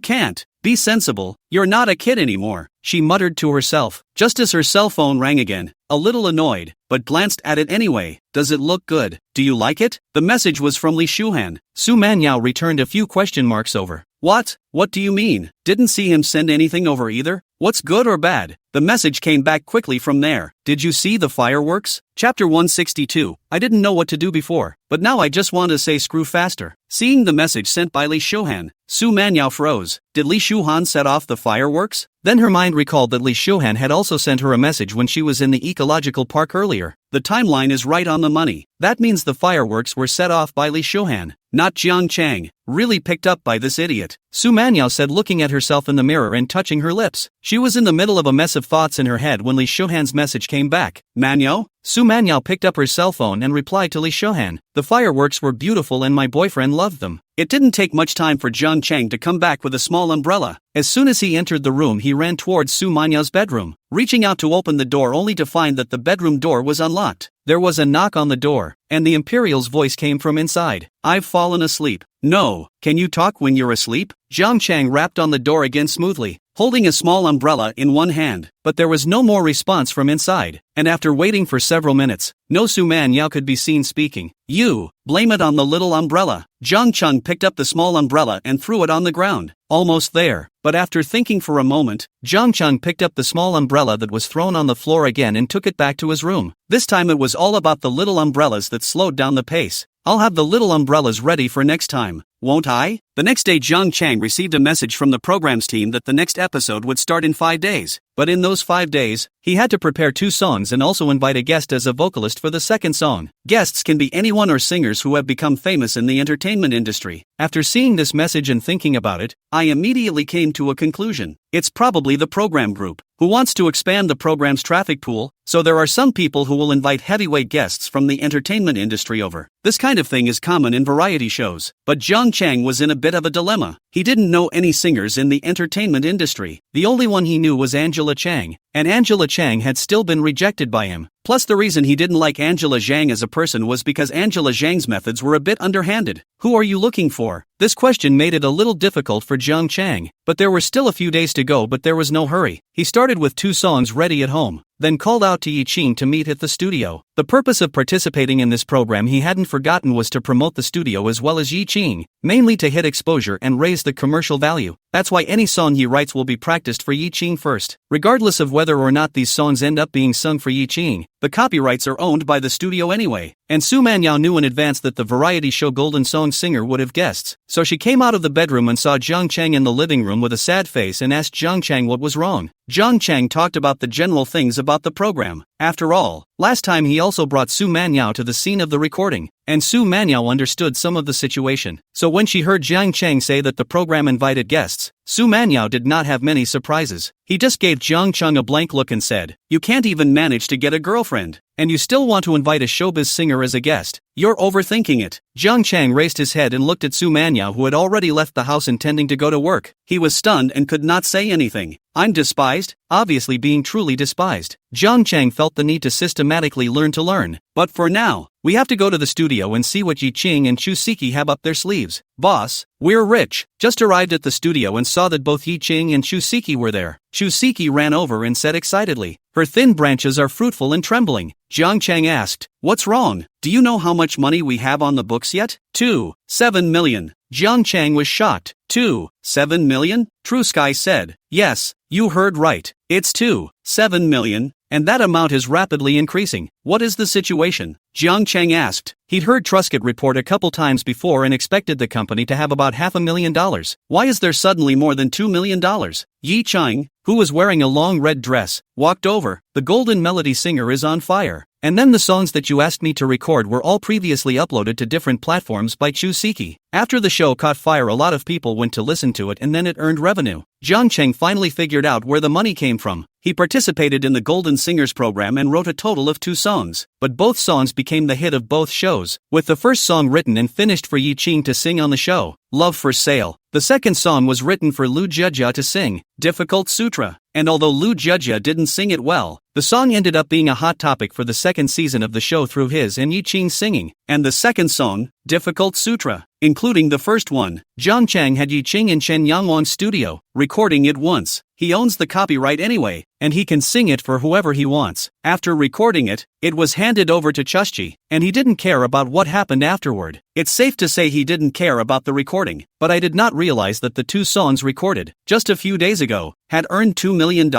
can't. Be sensible, you're not a kid anymore, she muttered to herself, just as her cell phone rang again. A little annoyed, but glanced at it anyway. Does it look good? Do you like it? The message was from Li Shuhan. Su Manyao returned a few question marks over. What? What do you mean? Didn't see him send anything over either? What's good or bad? The message came back quickly from there. Did you see the fireworks? Chapter 162. I didn't know what to do before, but now I just want to say screw faster. Seeing the message sent by Li Shuhan, Su Manyao froze. Did Li Shuhan set off the fireworks? Then her mind recalled that Li Shuhan had also sent her a message when she was in the ecological park earlier. The timeline is right on the money. That means the fireworks were set off by Li Shuhan, not Jiang Cheng. Really picked up by this idiot, Su Manyao said, looking at herself in the mirror and touching her lips. She was in the middle of a mess of thoughts in her head when Li Shuhan's message came back. Manyao? Su Manyao picked up her cell phone and replied to Li Shuhan. The fireworks were beautiful and my boyfriend loved them. It didn't take much time for Jiang Cheng to come back with a small umbrella. As soon as he entered the room, he ran towards Su Manyao's bedroom, reaching out to open the door only to find that the bedroom door was unlocked. There was a knock on the door, and the Imperial's voice came from inside. I've fallen asleep. No, can you talk when you're asleep? Jiang Cheng rapped on the door again smoothly, holding a small umbrella in one hand, but there was no more response from inside, and after waiting for several minutes, no Su Manyao could be seen speaking. You, blame it on the little umbrella. Jiang Cheng picked up the small umbrella and threw it on the ground. Almost there, but after thinking for a moment, Jiang Cheng picked up the small umbrella that was thrown on the floor again and took it back to his room. This time it was all about the little umbrellas that slowed down the pace. I'll have the little umbrellas ready for next time, won't I? The next day Jiang Cheng received a message from the program's team that the next episode would start in 5 days. But in those 5 days, he had to prepare 2 songs and also invite a guest as a vocalist for the second song. Guests can be anyone or singers who have become famous in the entertainment industry. After seeing this message and thinking about it, I immediately came to a conclusion. It's probably the program group, who wants to expand the program's traffic pool, so there are some people who will invite heavyweight guests from the entertainment industry over. This kind of thing is common in variety shows, but Jiang Cheng was in a bit of a dilemma. He didn't know any singers in the entertainment industry. The only one he knew was Angela Chang, and Angela Chang had still been rejected by him. Plus the reason he didn't like Angela Zhang as a person was because Angela Zhang's methods were a bit underhanded. Who are you looking for? This question made it a little difficult for Jiang Cheng, but there were still a few days to go, but there was no hurry. He started with 2 songs ready at home, then called out to Yi Qing to meet at the studio. The purpose of participating in this program he hadn't forgotten was to promote the studio as well as Yi Qing, mainly to hit exposure and raise the commercial value. That's why any song he writes will be practiced for Yi Qing first. Regardless of whether or not these songs end up being sung for Yi Qing, the copyrights are owned by the studio anyway. And Su Manyao knew in advance that the variety show Golden Song Singer would have guests, so she came out of the bedroom and saw Jiang Cheng in the living room with a sad face and asked Jiang Cheng what was wrong. Jiang Cheng talked about the general things about the program. After all, last time he also brought Su Manyao to the scene of the recording, and Su Manyao understood some of the situation. So when she heard Jiang Cheng say that the program invited guests, Su Manyao did not have many surprises. He just gave Jiang Cheng a blank look and said, "You can't even manage to get a girlfriend, and you still want to invite a showbiz singer as a guest? You're overthinking it." Jiang Cheng raised his head and looked at Su Manyao, who had already left the house intending to go to work. He was stunned and could not say anything. I'm despised? Obviously being truly despised. Jiang Cheng felt the need to systematically learn to learn. But for now, we have to go to the studio and see what Yi Qing and Chu Siki have up their sleeves. Boss, we're rich. Just arrived at the studio and saw that both Yi Qing and Chu Siki were there. Chu Siki ran over and said excitedly. Her thin branches are fruitful and trembling. Jiang Chang asked, "What's wrong? Do you know how much money we have on the books yet?" 7 million. Jiang Chang was shocked. 7 million? True Sky said, "Yes, you heard right. It's 7 million. And that amount is rapidly increasing. What is the situation?" Jiang Chang asked. He'd heard Truscott report a couple times before and expected the company to have about $500,000. Why is there suddenly more than $2 million? Yi Chang, who was wearing a long red dress, walked over. "The Golden Melody singer is on fire. And then the songs that you asked me to record were all previously uploaded to different platforms by Chusiki. After the show caught fire, a lot of people went to listen to it and then it earned revenue." Jiang Chang finally figured out where the money came from. He participated in the Golden Singers program and wrote a total of 2 songs, but both songs became the hit of both shows, with the first song written and finished for Yi Ching to sing on the show, "Love for Sale." The second song was written for Lu Jiejia to sing, "Difficult Sutra." And although Lu Jiejia didn't sing it well, the song ended up being a hot topic for the second season of the show through his and Yi Ching's singing. And the second song, "Difficult Sutra," including the first one, Jiang Chang had Yi Ching in Chen Yangwang's studio, recording it once. He owns the copyright anyway, and he can sing it for whoever he wants. After recording it, it was handed over to Chuschi, and he didn't care about what happened afterward. It's safe to say he didn't care about the recording, but I did not realize that the 2 songs recorded, just a few days ago, had earned $2 million?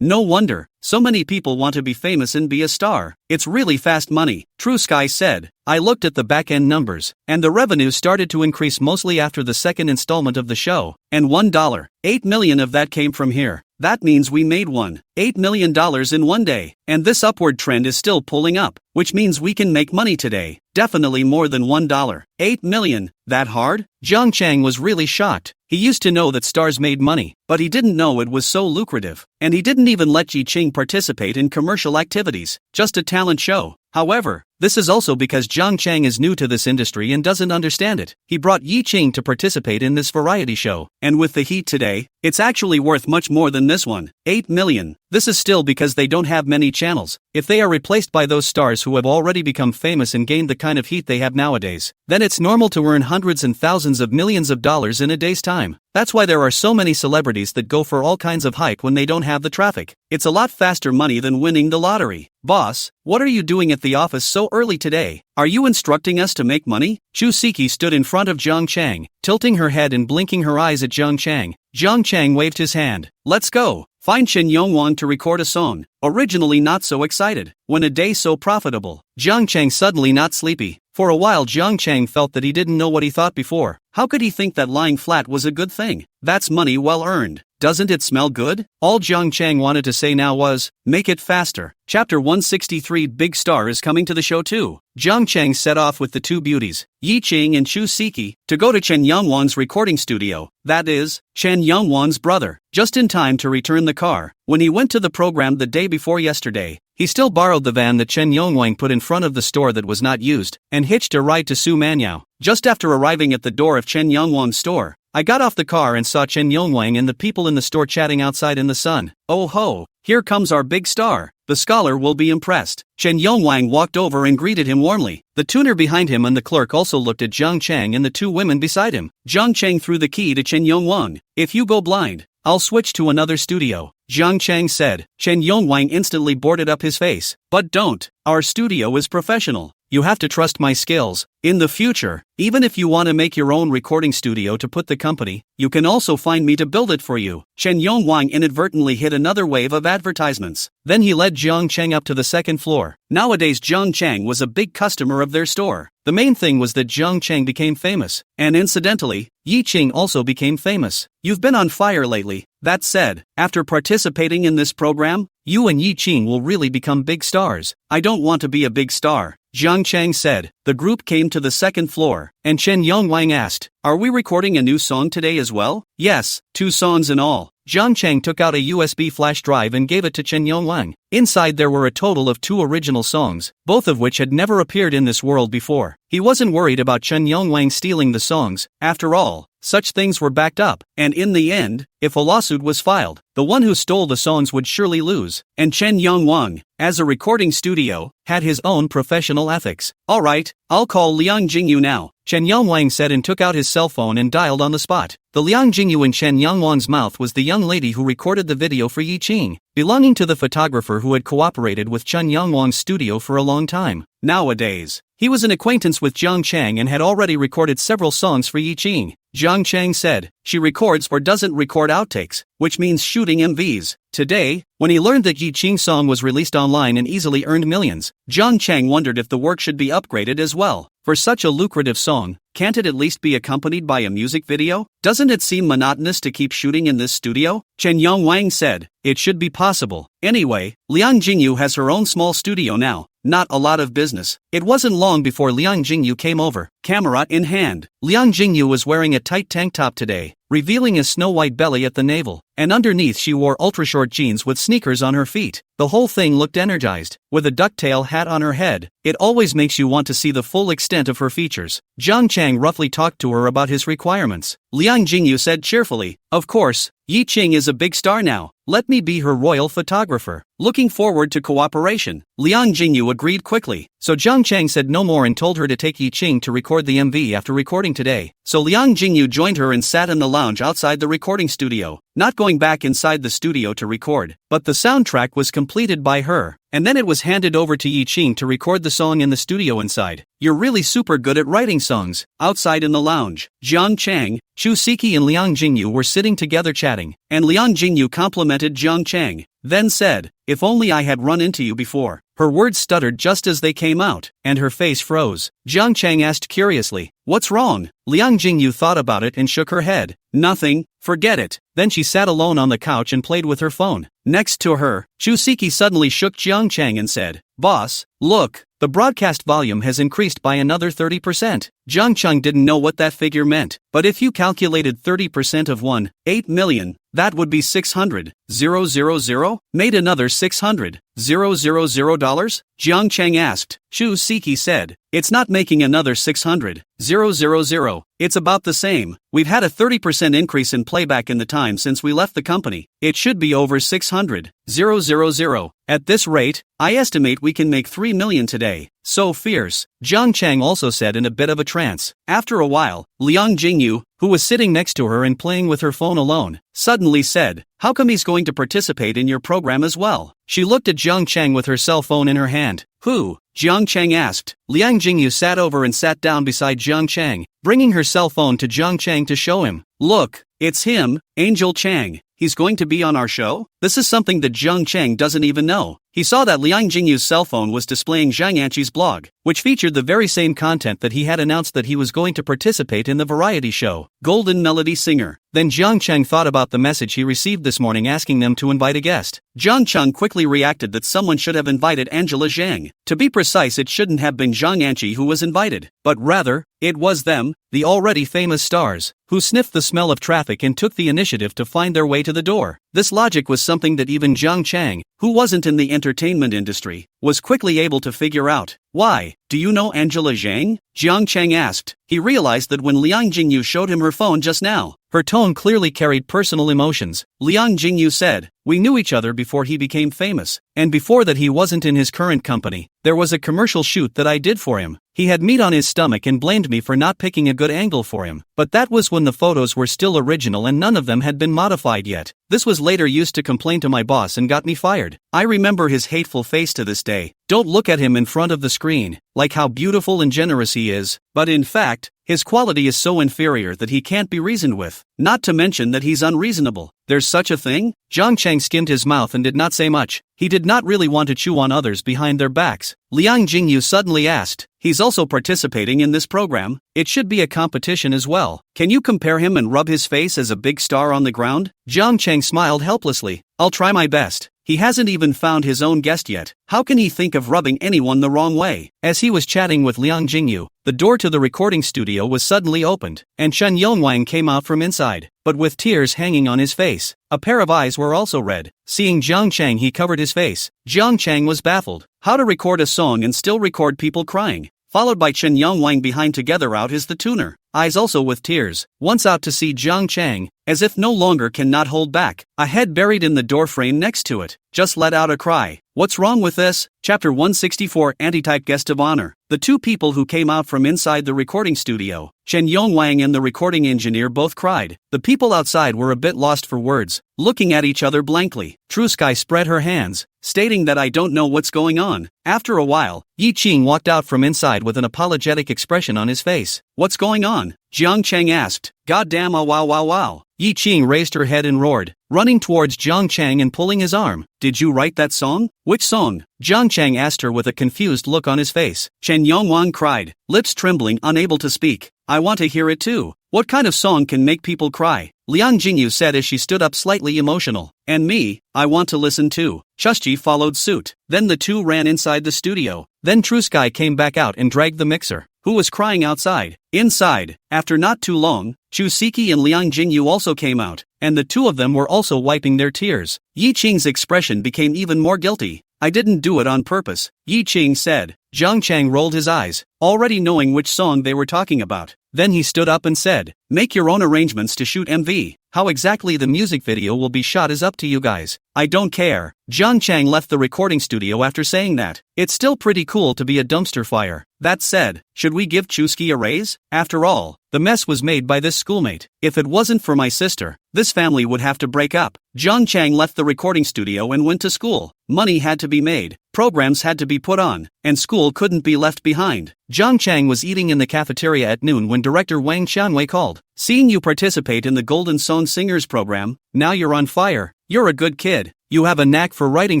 No wonder. So many people want to be famous and be a star. It's really fast money, True Sky said. I looked at the back-end numbers, and the revenue started to increase mostly after the second installment of the show, and $8 million of that came from here. That means we made $8 million in one day, and this upward trend is still pulling up, which means we can make money today. Definitely more than $8 million. That hard? Jiang Chang was really shocked. He used to know that stars made money, but he didn't know it was so lucrative, and he didn't even let Yi Ching participate in commercial activities, just a talent show. However, this is also because Jiang Chang is new to this industry and doesn't understand it. He brought Yi Ching to participate in this variety show, and with the heat today, it's actually worth much more than this one, $8 million. This is still because they don't have many channels. If they are replaced by those stars who have already become famous and gained the kind of heat they have nowadays, then it's normal to earn hundreds and thousands of millions of dollars in a day's time. That's why there are so many celebrities that go for all kinds of hype when they don't have the traffic. It's a lot faster money than winning the lottery. Boss, what are you doing at the office so early today? Are you instructing us to make money? Chusiki stood in front of Jiang Chang, tilting her head and blinking her eyes at Jiang Chang. Jiang Chang waved his hand. Let's go. Find Chen Yongwang to record a song. Originally not so excited. When a day so profitable. Jiang Chang suddenly not sleepy. For a while Jiang Chang felt that he didn't know what he thought before. How could he think that lying flat was a good thing? That's money well earned. Doesn't it smell good? All Jiang Chang wanted to say now was, make it faster. Chapter 163 Big Star is coming to the show too. Jiang Chang set off with the 2 beauties, Yi Ching and Chusiki, to go to Chen Yangwang's recording studio, that is, Chen Yangwang's brother, just in time to return the car. When he went to the program the day before yesterday, he still borrowed the van that Chen Yongwang put in front of the store that was not used, and hitched a ride to Su Manyao. Just after arriving at the door of Chen Yongwang's store, I got off the car and saw Chen Yongwang and the people in the store chatting outside in the sun. Oh ho, here comes our big star. The scholar will be impressed. Chen Yongwang walked over and greeted him warmly. The tuner behind him and the clerk also looked at Jiang Chang and the 2 women beside him. Jiang Chang threw the key to Chen Yongwang. If you go blind, I'll switch to another studio, Jiang Chang said. Chen Yongwang instantly boarded up his face. But don't. Our studio is professional. You have to trust my skills. In the future, even if you want to make your own recording studio to put the company, you can also find me to build it for you. Chen Yongwang inadvertently hit another wave of advertisements. Then he led Jiang Chang up to the 2nd floor. Nowadays Jiang Chang was a big customer of their store. The main thing was that Jiang Chang became famous, and incidentally, Yi Ching also became famous. You've been on fire lately. That said, after participating in this program, you and Yi Ching will really become big stars. I don't want to be a big star, Jiang Chang said. The group came to the 2nd floor, and Chen Yongwang asked, are we recording a new song today as well? Yes, 2 songs in all. Jiang Chang took out a USB flash drive and gave it to Chen Yongwang. Inside there were a total of 2 original songs, both of which had never appeared in this world before. He wasn't worried about Chen Yongwang stealing the songs. After all, such things were backed up, and in the end, if a lawsuit was filed, the one who stole the songs would surely lose. And Chen Yongwang, as a recording studio, had his own professional ethics. Alright, I'll call Liang Jingyu now. Chen Yongwang said and took out his cell phone and dialed on the spot. The Liang Jingyu in Chen Yongwang's mouth was the young lady who recorded the video for Yi Qing, belonging to the photographer who had cooperated with Chen Yongwang's studio for a long time. Nowadays, he was an acquaintance with Jiang Chang and had already recorded several songs for Yi Qing. Jiang Chang said, she records or doesn't record outtakes, which means shooting MVs. Today, when he learned that Yi Qing's song was released online and easily earned millions, Jiang Chang wondered if the work should be upgraded as well. For such a lucrative song, can't it at least be accompanied by a music video? Doesn't it seem monotonous to keep shooting in this studio? Chen Yongwang said, it should be possible. Anyway, Liang Jingyu has her own small studio now. Not a lot of business. It wasn't long before Liang Jingyu came over, camera in hand. Liang Jingyu was wearing a tight tank top today, revealing a snow-white belly at the navel, and underneath she wore ultra-short jeans with sneakers on her feet. The whole thing looked energized. With a ducktail hat on her head, it always makes you want to see the full extent of her features. Jiang Chang roughly talked to her about his requirements. Liang Jingyu said cheerfully, of course, Yi Qing is a big star now. Let me be her royal photographer. Looking forward to cooperation. Liang Jingyu agreed quickly. So Jiang Chang said no more and told her to take Yi Qing to record the MV after recording today. So Liang Jingyu joined her and sat in the lounge outside the recording studio, not going back inside the studio to record, but the soundtrack was completed by her, and then it was handed over to Yi Qing to record the song in the studio inside. You're really super good at writing songs. Outside in the lounge, Jiang Chang, Chu Siki and Liang Jingyu were sitting together chatting, and Liang Jingyu complimented Jiang Chang, then said, if only I had run into you before. Her words stuttered just as they came out, and her face froze. Jiang Chang asked curiously, what's wrong? Liang Jingyu thought about it and shook her head. Nothing, forget it. Then she sat alone on the couch and played with her phone. Next to her, Chu Siki suddenly shook Jiang Chang and said, boss, look, the broadcast volume has increased by another 30%. Jiang Chang didn't know what that figure meant, but if you calculated 30% of 8 million, that would be 600,000, made another $600,000. Jiang Chang asked. Chu Siki said, it's not making another 600,000. It's about the same. We've had a 30% increase in playback in the time since we left the company. It should be over 600,000. At this rate, I estimate we can make 3 million today. So fierce. Jiang Chang also said in a bit of a trance. After a while, Liang Jingyu, who was sitting next to her and playing with her phone alone, suddenly said, how come he's going to participate in your program as well? She looked at Jiang Chang with her cell phone in her hand. Who? Jiang Chang asked. Liang Jingyu sat over and sat down beside Jiang Chang, bringing her cell phone to Jiang Chang to show him. Look, it's him, Angel Chang. He's going to be on our show? This is something that Jiang Chang doesn't even know. He saw that Liang Jingyu's cell phone was displaying Zhang Yanqi's blog, which featured the very same content that he had announced that he was going to participate in the variety show, Golden Melody Singer. Then Jiang Chang thought about the message he received this morning asking them to invite a guest. Jiang Chang quickly reacted that someone should have invited Angela Zhang. To be precise, it shouldn't have been Zhang Yanqi who was invited, but rather, it was them, the already famous stars, who sniffed the smell of traffic and took the initiative to find their way to the door. This logic was something that even Jiang Chang, who wasn't in the entertainment industry, was quickly able to figure out. Why? Do you know Angela Zhang? Jiang Chang asked. He realized that when Liang Jingyu showed him her phone just now, her tone clearly carried personal emotions. Liang Jingyu said, we knew each other before he became famous, and before that he wasn't in his current company. There was a commercial shoot that I did for him. He had meat on his stomach and blamed me for not picking a good angle for him. But that was when the photos were still original and none of them had been modified yet. This was later used to complain to my boss and got me fired. I remember his hateful face to this day. Don't look at him in front of the screen, like how beautiful and generous he is, but in fact, his quality is so inferior that he can't be reasoned with. Not to mention that he's unreasonable. There's such a thing? Jiang Chang skimmed his mouth and did not say much. He did not really want to chew on others behind their backs. Liang Jingyu suddenly asked, he's also participating in this program? It should be a competition as well. Can you compare him and rub his face as a big star on the ground? Jiang Chang smiled helplessly. I'll try my best. He hasn't even found his own guest yet. How can he think of rubbing anyone the wrong way? As he was chatting with Liang Jingyu, the door to the recording studio was suddenly opened, and Chen Yongwang came out from inside, but with tears hanging on his face. A pair of eyes were also red. Seeing Jiang Chang, he covered his face. Jiang Chang was baffled. How to record a song and still record people crying? Followed by Chen Yongwang behind together out is the tuner. eyes also with tears, once out to see Jiang Chang, as if no longer can not hold back, a head buried in the doorframe next to it, just let out a cry. What's wrong with this? Chapter 164 Antitype Guest of Honor. The two people who came out from inside the recording studio, Chen Yongwang and the recording engineer, both cried. The people outside were a bit lost for words, looking at each other blankly. Truskai spread her hands, stating that I don't know what's going on. After a while, Yi Qing walked out from inside with an apologetic expression on his face. What's going on? Jiang Chang asked. Goddamn, wow. Yi Qing raised her head and roared, running towards Jiang Chang and pulling his arm. Did you write that song? Which song? Jiang Chang asked her with a confused look on his face. Chen Yongwang cried, lips trembling, unable to speak. I want to hear it too. What kind of song can make people cry? Liang Jingyu said as she stood up slightly emotional. And me, I want to listen too. Chushji followed suit. Then the two ran inside the studio. Then Truskai came back out and dragged the mixer. Who was crying outside? Inside. After not too long, Chu Siki and Liang Jingyu also came out, and the two of them were also wiping their tears. Yi Qing's expression became even more guilty. I didn't do it on purpose, Yi Qing said. Jiang Chang rolled his eyes, already knowing which song they were talking about. Then he stood up and said, make your own arrangements to shoot MV. How exactly the music video will be shot is up to you guys. I don't care. Jiang Chang left the recording studio after saying that. It's still pretty cool to be a dumpster fire. That said, should we give Chusky a raise? After all, the mess was made by this schoolmate. If it wasn't for my sister, this family would have to break up. Jiang Chang left the recording studio and went to school. Money had to be made, programs had to be put on, and school couldn't be left behind. Jiang Chang was eating in the cafeteria at noon when director Wang Xianwei called. Seeing you participate in the Golden Song Singers program, now you're on fire. You're a good kid. You have a knack for writing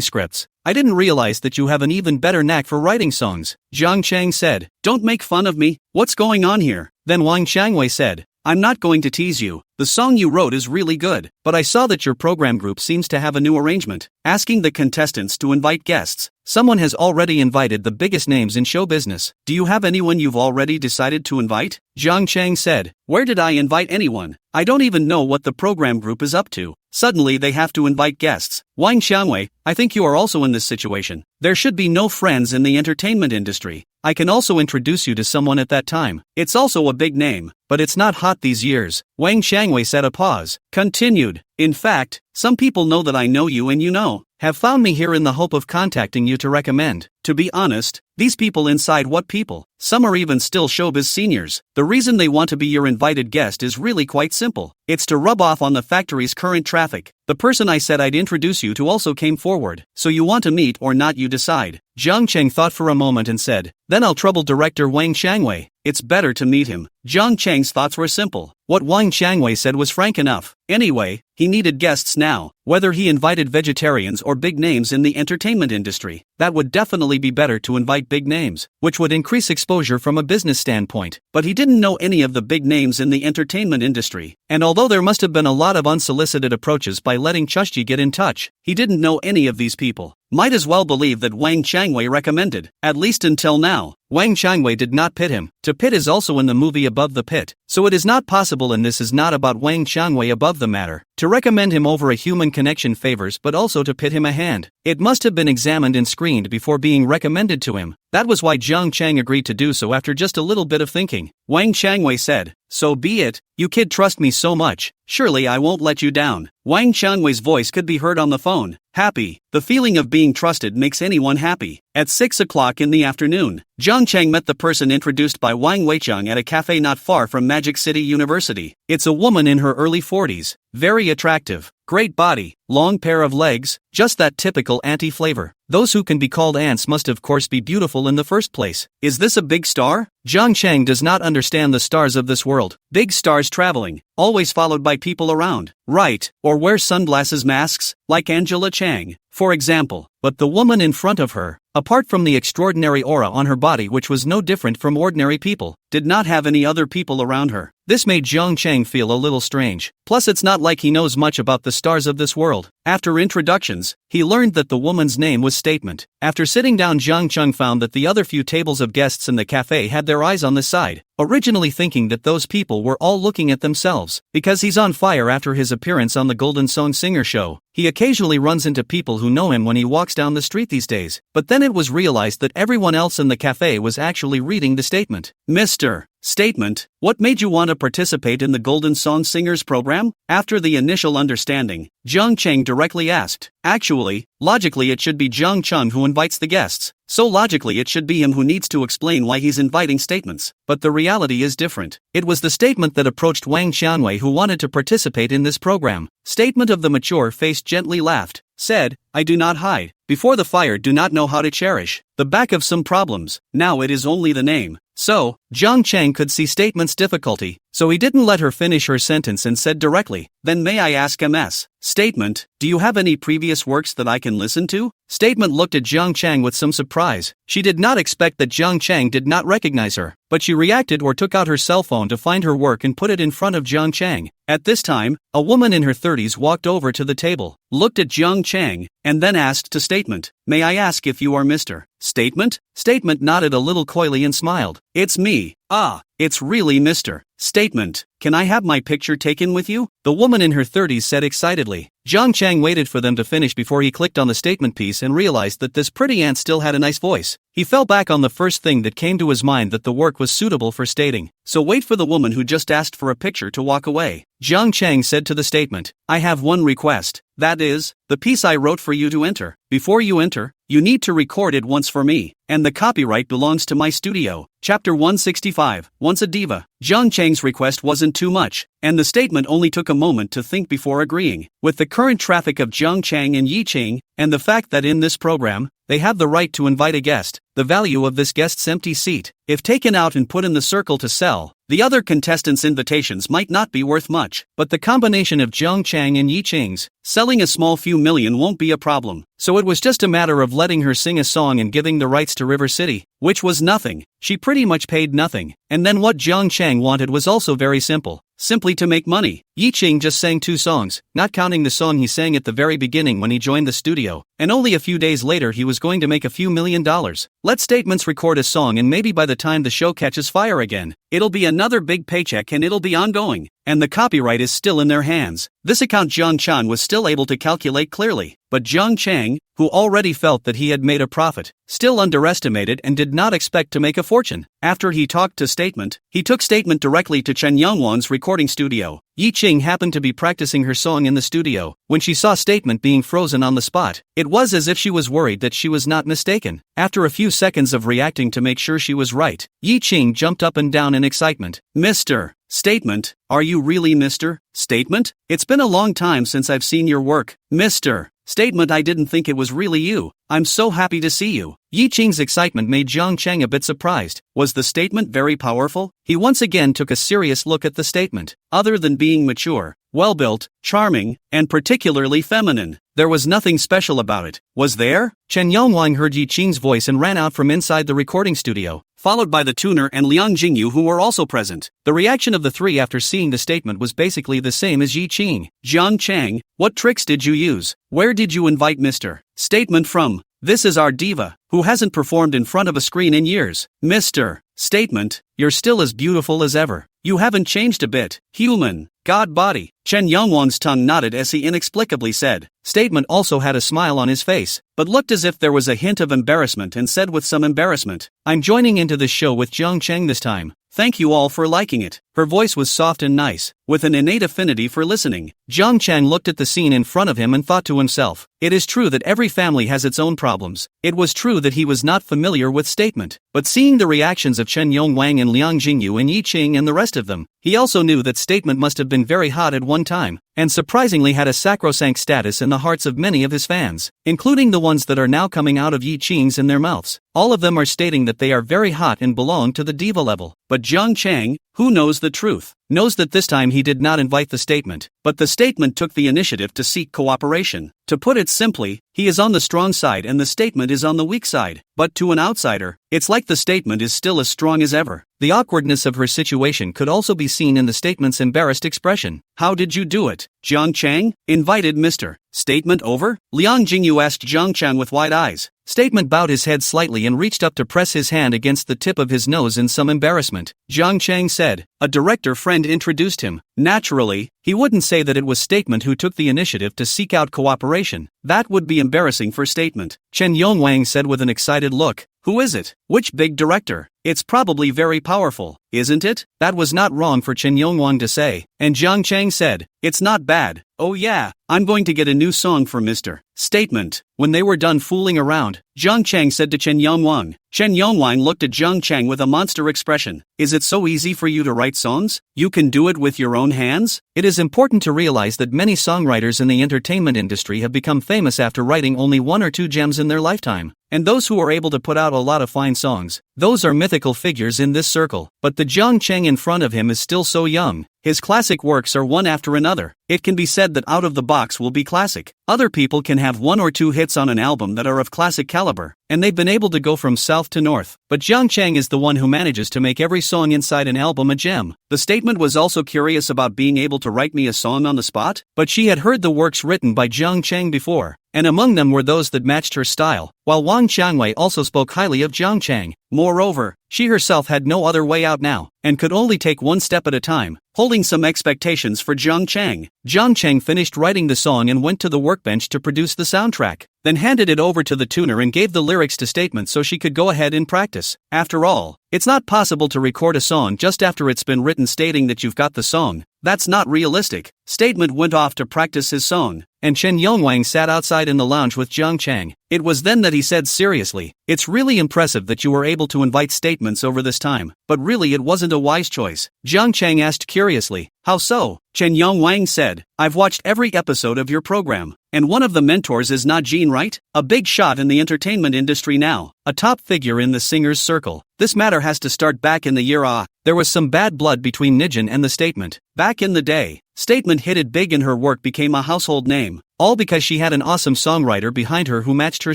scripts. I didn't realize that you have an even better knack for writing songs. Jiang Chang said. Don't make fun of me. What's going on here? Then Wang Xianwei said. I'm not going to tease you. The song you wrote is really good, but I saw that your program group seems to have a new arrangement, asking the contestants to invite guests. Someone has already invited the biggest names in show business. Do you have anyone you've already decided to invite? Jiang Chang said. Where did I invite anyone? I don't even know what the program group is up to. Suddenly they have to invite guests. Wang Xianwei, I think you are also in this situation. There should be no friends in the entertainment industry. I can also introduce you to someone at that time. It's also a big name, but it's not hot these years. Wang Xianwei said a pause. Continued. In fact, some people know that I know you and you know, have found me here in the hope of contacting you to recommend. To be honest, these people inside what people? Some are even still showbiz seniors. The reason they want to be your invited guest is really quite simple. It's to rub off on the factory's current traffic. The person I said I'd introduce you to also came forward. So you want to meet or not, you decide. Jiang Cheng thought for a moment and said, then I'll trouble director Wang Xianwei. It's better to meet him. Jiang Cheng's thoughts were simple. What Wang Xianwei said was frank enough. Anyway, he needed guests now. Whether he invited vegetarians or big names in the entertainment industry, that would definitely be better to invite big names, which would increase exposure from a business standpoint. But he didn't know any of the big names in the entertainment industry, and although there must have been a lot of unsolicited approaches by letting Chushji get in touch, he didn't know any of these people. Might as well believe that Wang Xianwei recommended, at least until now. Wang Xianwei did not pit him. To pit is also in the movie Above the Pit, so it is not possible, and this is not about Wang Xianwei above the matter. To recommend him over a human connection favors, but also to pit him a hand. It must have been examined and screened before being recommended to him. That was why Jiang Cheng agreed to do so after just a little bit of thinking. Wang Xianwei said, so be it. You kid trust me so much. Surely I won't let you down. Wang Xianwei's voice could be heard on the phone. Happy. The feeling of being trusted makes anyone happy. At 6 o'clock in the afternoon, Jiang Cheng met the person introduced by Wang Weicheng at a cafe not far from Magic City University. It's a woman in her early 40s. Very attractive. Great body, long pair of legs, just that typical auntie flavor. Those who can be called aunts must of course be beautiful in the first place. Is this a big star? Jiang Cheng does not understand the stars of this world. Big stars traveling, always followed by people around, right? Or wear sunglasses masks, like Angela Chang, for example. But the woman in front of her, apart from the extraordinary aura on her body which was no different from ordinary people, did not have any other people around her. This made Jiang Cheng feel a little strange. Plus it's not like he knows much about the stars of this world. After introductions, he learned that the woman's name was Statement. After sitting down, Jiang Cheng found that the other few tables of guests in the cafe had their eyes on the side, originally thinking that those people were all looking at themselves. Because he's on fire after his appearance on the Golden Song Singer show, he occasionally runs into people who know him when he walks down the street these days. But then it was realized that everyone else in the cafe was actually reading the statement. Mr. Statement, what made you want to participate in the Golden Song Singers program? After the initial understanding, Jiang Cheng directly asked. Actually, logically it should be Jiang Cheng who invites the guests, so logically it should be him who needs to explain why he's inviting statements. But the reality is different. It was the statement that approached Wang Qianwei who wanted to participate in this program. Statement of the mature face gently laughed, said, I do not hide. Before the fire do not know how to cherish the back of some problems, now it is only the name. So, Jiang Cheng could see Statement's difficulty, so he didn't let her finish her sentence and said directly, then may I ask MS? Statement, do you have any previous works that I can listen to? Statement looked at Jiang Cheng with some surprise. She did not expect that Jiang Cheng did not recognize her, but she reacted or took out her cell phone to find her work and put it in front of Jiang Cheng. At this time, a woman in her 30s walked over to the table, looked at Jiang Cheng, and then asked to Statement, may I ask if you are Mr. Statement? Statement nodded a little coyly and smiled. It's me. Ah, it's really Mr. Statement. Can I have my picture taken with you? The woman in her 30s said excitedly. Jiang Cheng waited for them to finish before he clicked on the statement piece and realized that this pretty aunt still had a nice voice. He fell back on the first thing that came to his mind, that the work was suitable for stating. So wait for the woman who just asked for a picture to walk away. Jiang Cheng said to the statement, I have one request. That is, the piece I wrote for you to enter. Before you enter, you need to record it once for me, and the copyright belongs to my studio. Chapter 165, Once a Diva. Jiang Cheng's request wasn't too much, and the statement only took a moment to think before agreeing. With the current traffic of Jiang Cheng and Yi Qing, and the fact that in this program, they have the right to invite a guest, the value of this guest's empty seat, if taken out and put in the circle to sell, the other contestants' invitations might not be worth much, but the combination of Jiang Cheng and Yi Qing's selling a small few million won't be a problem. So it was just a matter of letting her sing a song and giving the rights to River City, which was nothing. She pretty much paid nothing. And then what Jiang Cheng wanted was also very simple. Simply to make money. Yi Qing just sang 2 songs, not counting the song he sang at the very beginning when he joined the studio, and only a few days later he was going to make a few $1,000,000. Let Statements record a song, and maybe by the time the show catches fire again, it'll be another big paycheck and it'll be ongoing. And the copyright is still in their hands. This account Jiang Chan was still able to calculate clearly, but Jiang Cheng, who already felt that he had made a profit, still underestimated and did not expect to make a fortune. After he talked to Statement, he took Statement directly to Chen Yangwan's recording studio. Yi Qing happened to be practicing her song in the studio. When she saw Statement being frozen on the spot, it was as if she was worried that she was not mistaken. After a few seconds of reacting to make sure she was right, Yi Qing jumped up and down in excitement. Mr. Statement, are you really Mr. Statement? It's been a long time since I've seen your work. Mr. Statement, I didn't think it was really you. I'm so happy to see you. Yi Qing's excitement made Jiang Cheng a bit surprised. Was the statement very powerful? He once again took a serious look at the statement. Other than being mature, well-built, charming, and particularly feminine, there was nothing special about it. Was there? Chen Yongwang heard Yi Qing's voice and ran out from inside the recording studio, followed by the tuner and Liang Jingyu, who were also present. The reaction of the three after seeing the statement was basically the same as Yi Qing. Jiang Cheng, what tricks did you use? Where did you invite Mr. Statement from? This is our diva, who hasn't performed in front of a screen in years. Mr. Statement, you're still as beautiful as ever. You haven't changed a bit. Human, god body. Chen Yongwang's tongue knotted as he inexplicably said. Statement also had a smile on his face, but looked as if there was a hint of embarrassment and said with some embarrassment, I'm joining into this show with Jiang Cheng this time. Thank you all for liking it. Her voice was soft and nice, with an innate affinity for listening. Jiang Cheng looked at the scene in front of him and thought to himself, it is true that every family has its own problems. It was true that he was not familiar with Statement, but seeing the reactions of Chen Yongwang and Liang Jingyu and Yi Qing and the rest of them, he also knew that Statement must have been very hot at one time, and surprisingly had a sacrosanct status in the hearts of many of his fans, including the ones that are now coming out of Yi Qing's in their mouths. All of them are stating that they are very hot and belong to the diva level. But Jiang Cheng, who knows the truth, knows that this time he did not invite the statement, but the statement took the initiative to seek cooperation. To put it simply, he is on the strong side and the statement is on the weak side. But to an outsider, it's like the statement is still as strong as ever. The awkwardness of her situation could also be seen in the statement's embarrassed expression. How did you do it? Jiang Cheng invited Mr. Statement over? Liang Jingyu asked Jiang Cheng with wide eyes. Statement bowed his head slightly and reached up to press his hand against the tip of his nose in some embarrassment. Jiang Cheng said, a director friend introduced him. Naturally, he wouldn't say that it was Statement who took the initiative to seek out cooperation. That would be embarrassing for Statement. Chen Yongwang said with an excited look. Who is it? Which big director? It's probably very powerful, isn't it? That was not wrong for Chen Yongwang to say, and Jiang Chang said, it's not bad. Oh yeah, I'm going to get a new song for Mr. Statement. When they were done fooling around, Jiang Chang said to Chen Yongwang. Chen Yongwang looked at Jiang Chang with a monster expression. Is it so easy for you to write songs? You can do it with your own hands? It is important to realize that many songwriters in the entertainment industry have become famous after writing only one or two gems in their lifetime. And those who are able to put out a lot of fine songs, those are mythical figures in this circle. But the Jiang Chang in front of him is still so young. His classic works are one after another. It can be said that Out of the Box will be classic. Other people can have one or two hits on an album that are of classic caliber, and they've been able to go from south to north. But Jiang Chang is the one who manages to make every song inside an album a gem. The Statement was also curious about being able to write me a song on the spot, but she had heard the works written by Jiang Chang before, and among them were those that matched her style, while Wang Qiangwei also spoke highly of Jiang Chang. Moreover, she herself had no other way out now, and could only take one step at a time, holding some expectations for Jiang Chang. Jiang Chang finished writing the song and went to the workbench to produce the soundtrack, then handed it over to the tuner and gave the lyrics to Statement so she could go ahead and practice. After all, it's not possible to record a song just after it's been written stating that you've got the song. That's not realistic. Statement went off to practice his song, and Chen Yongwang sat outside in the lounge with Jiang Chang. It was then that he said seriously, it's really impressive that you were able to invite Statements over this time, but really it wasn't a wise choice. Jiang Chang asked curiously, how so? Chen Yongwang said, I've watched every episode of your program, and one of the mentors is Na Jin, right? A big shot in the entertainment industry now, a top figure in the singer's circle. This matter has to start back in the year there was some bad blood between Nijin and the Statement. Back in the day, Statement hit it big and her work became a household name, all because she had an awesome songwriter behind her who matched her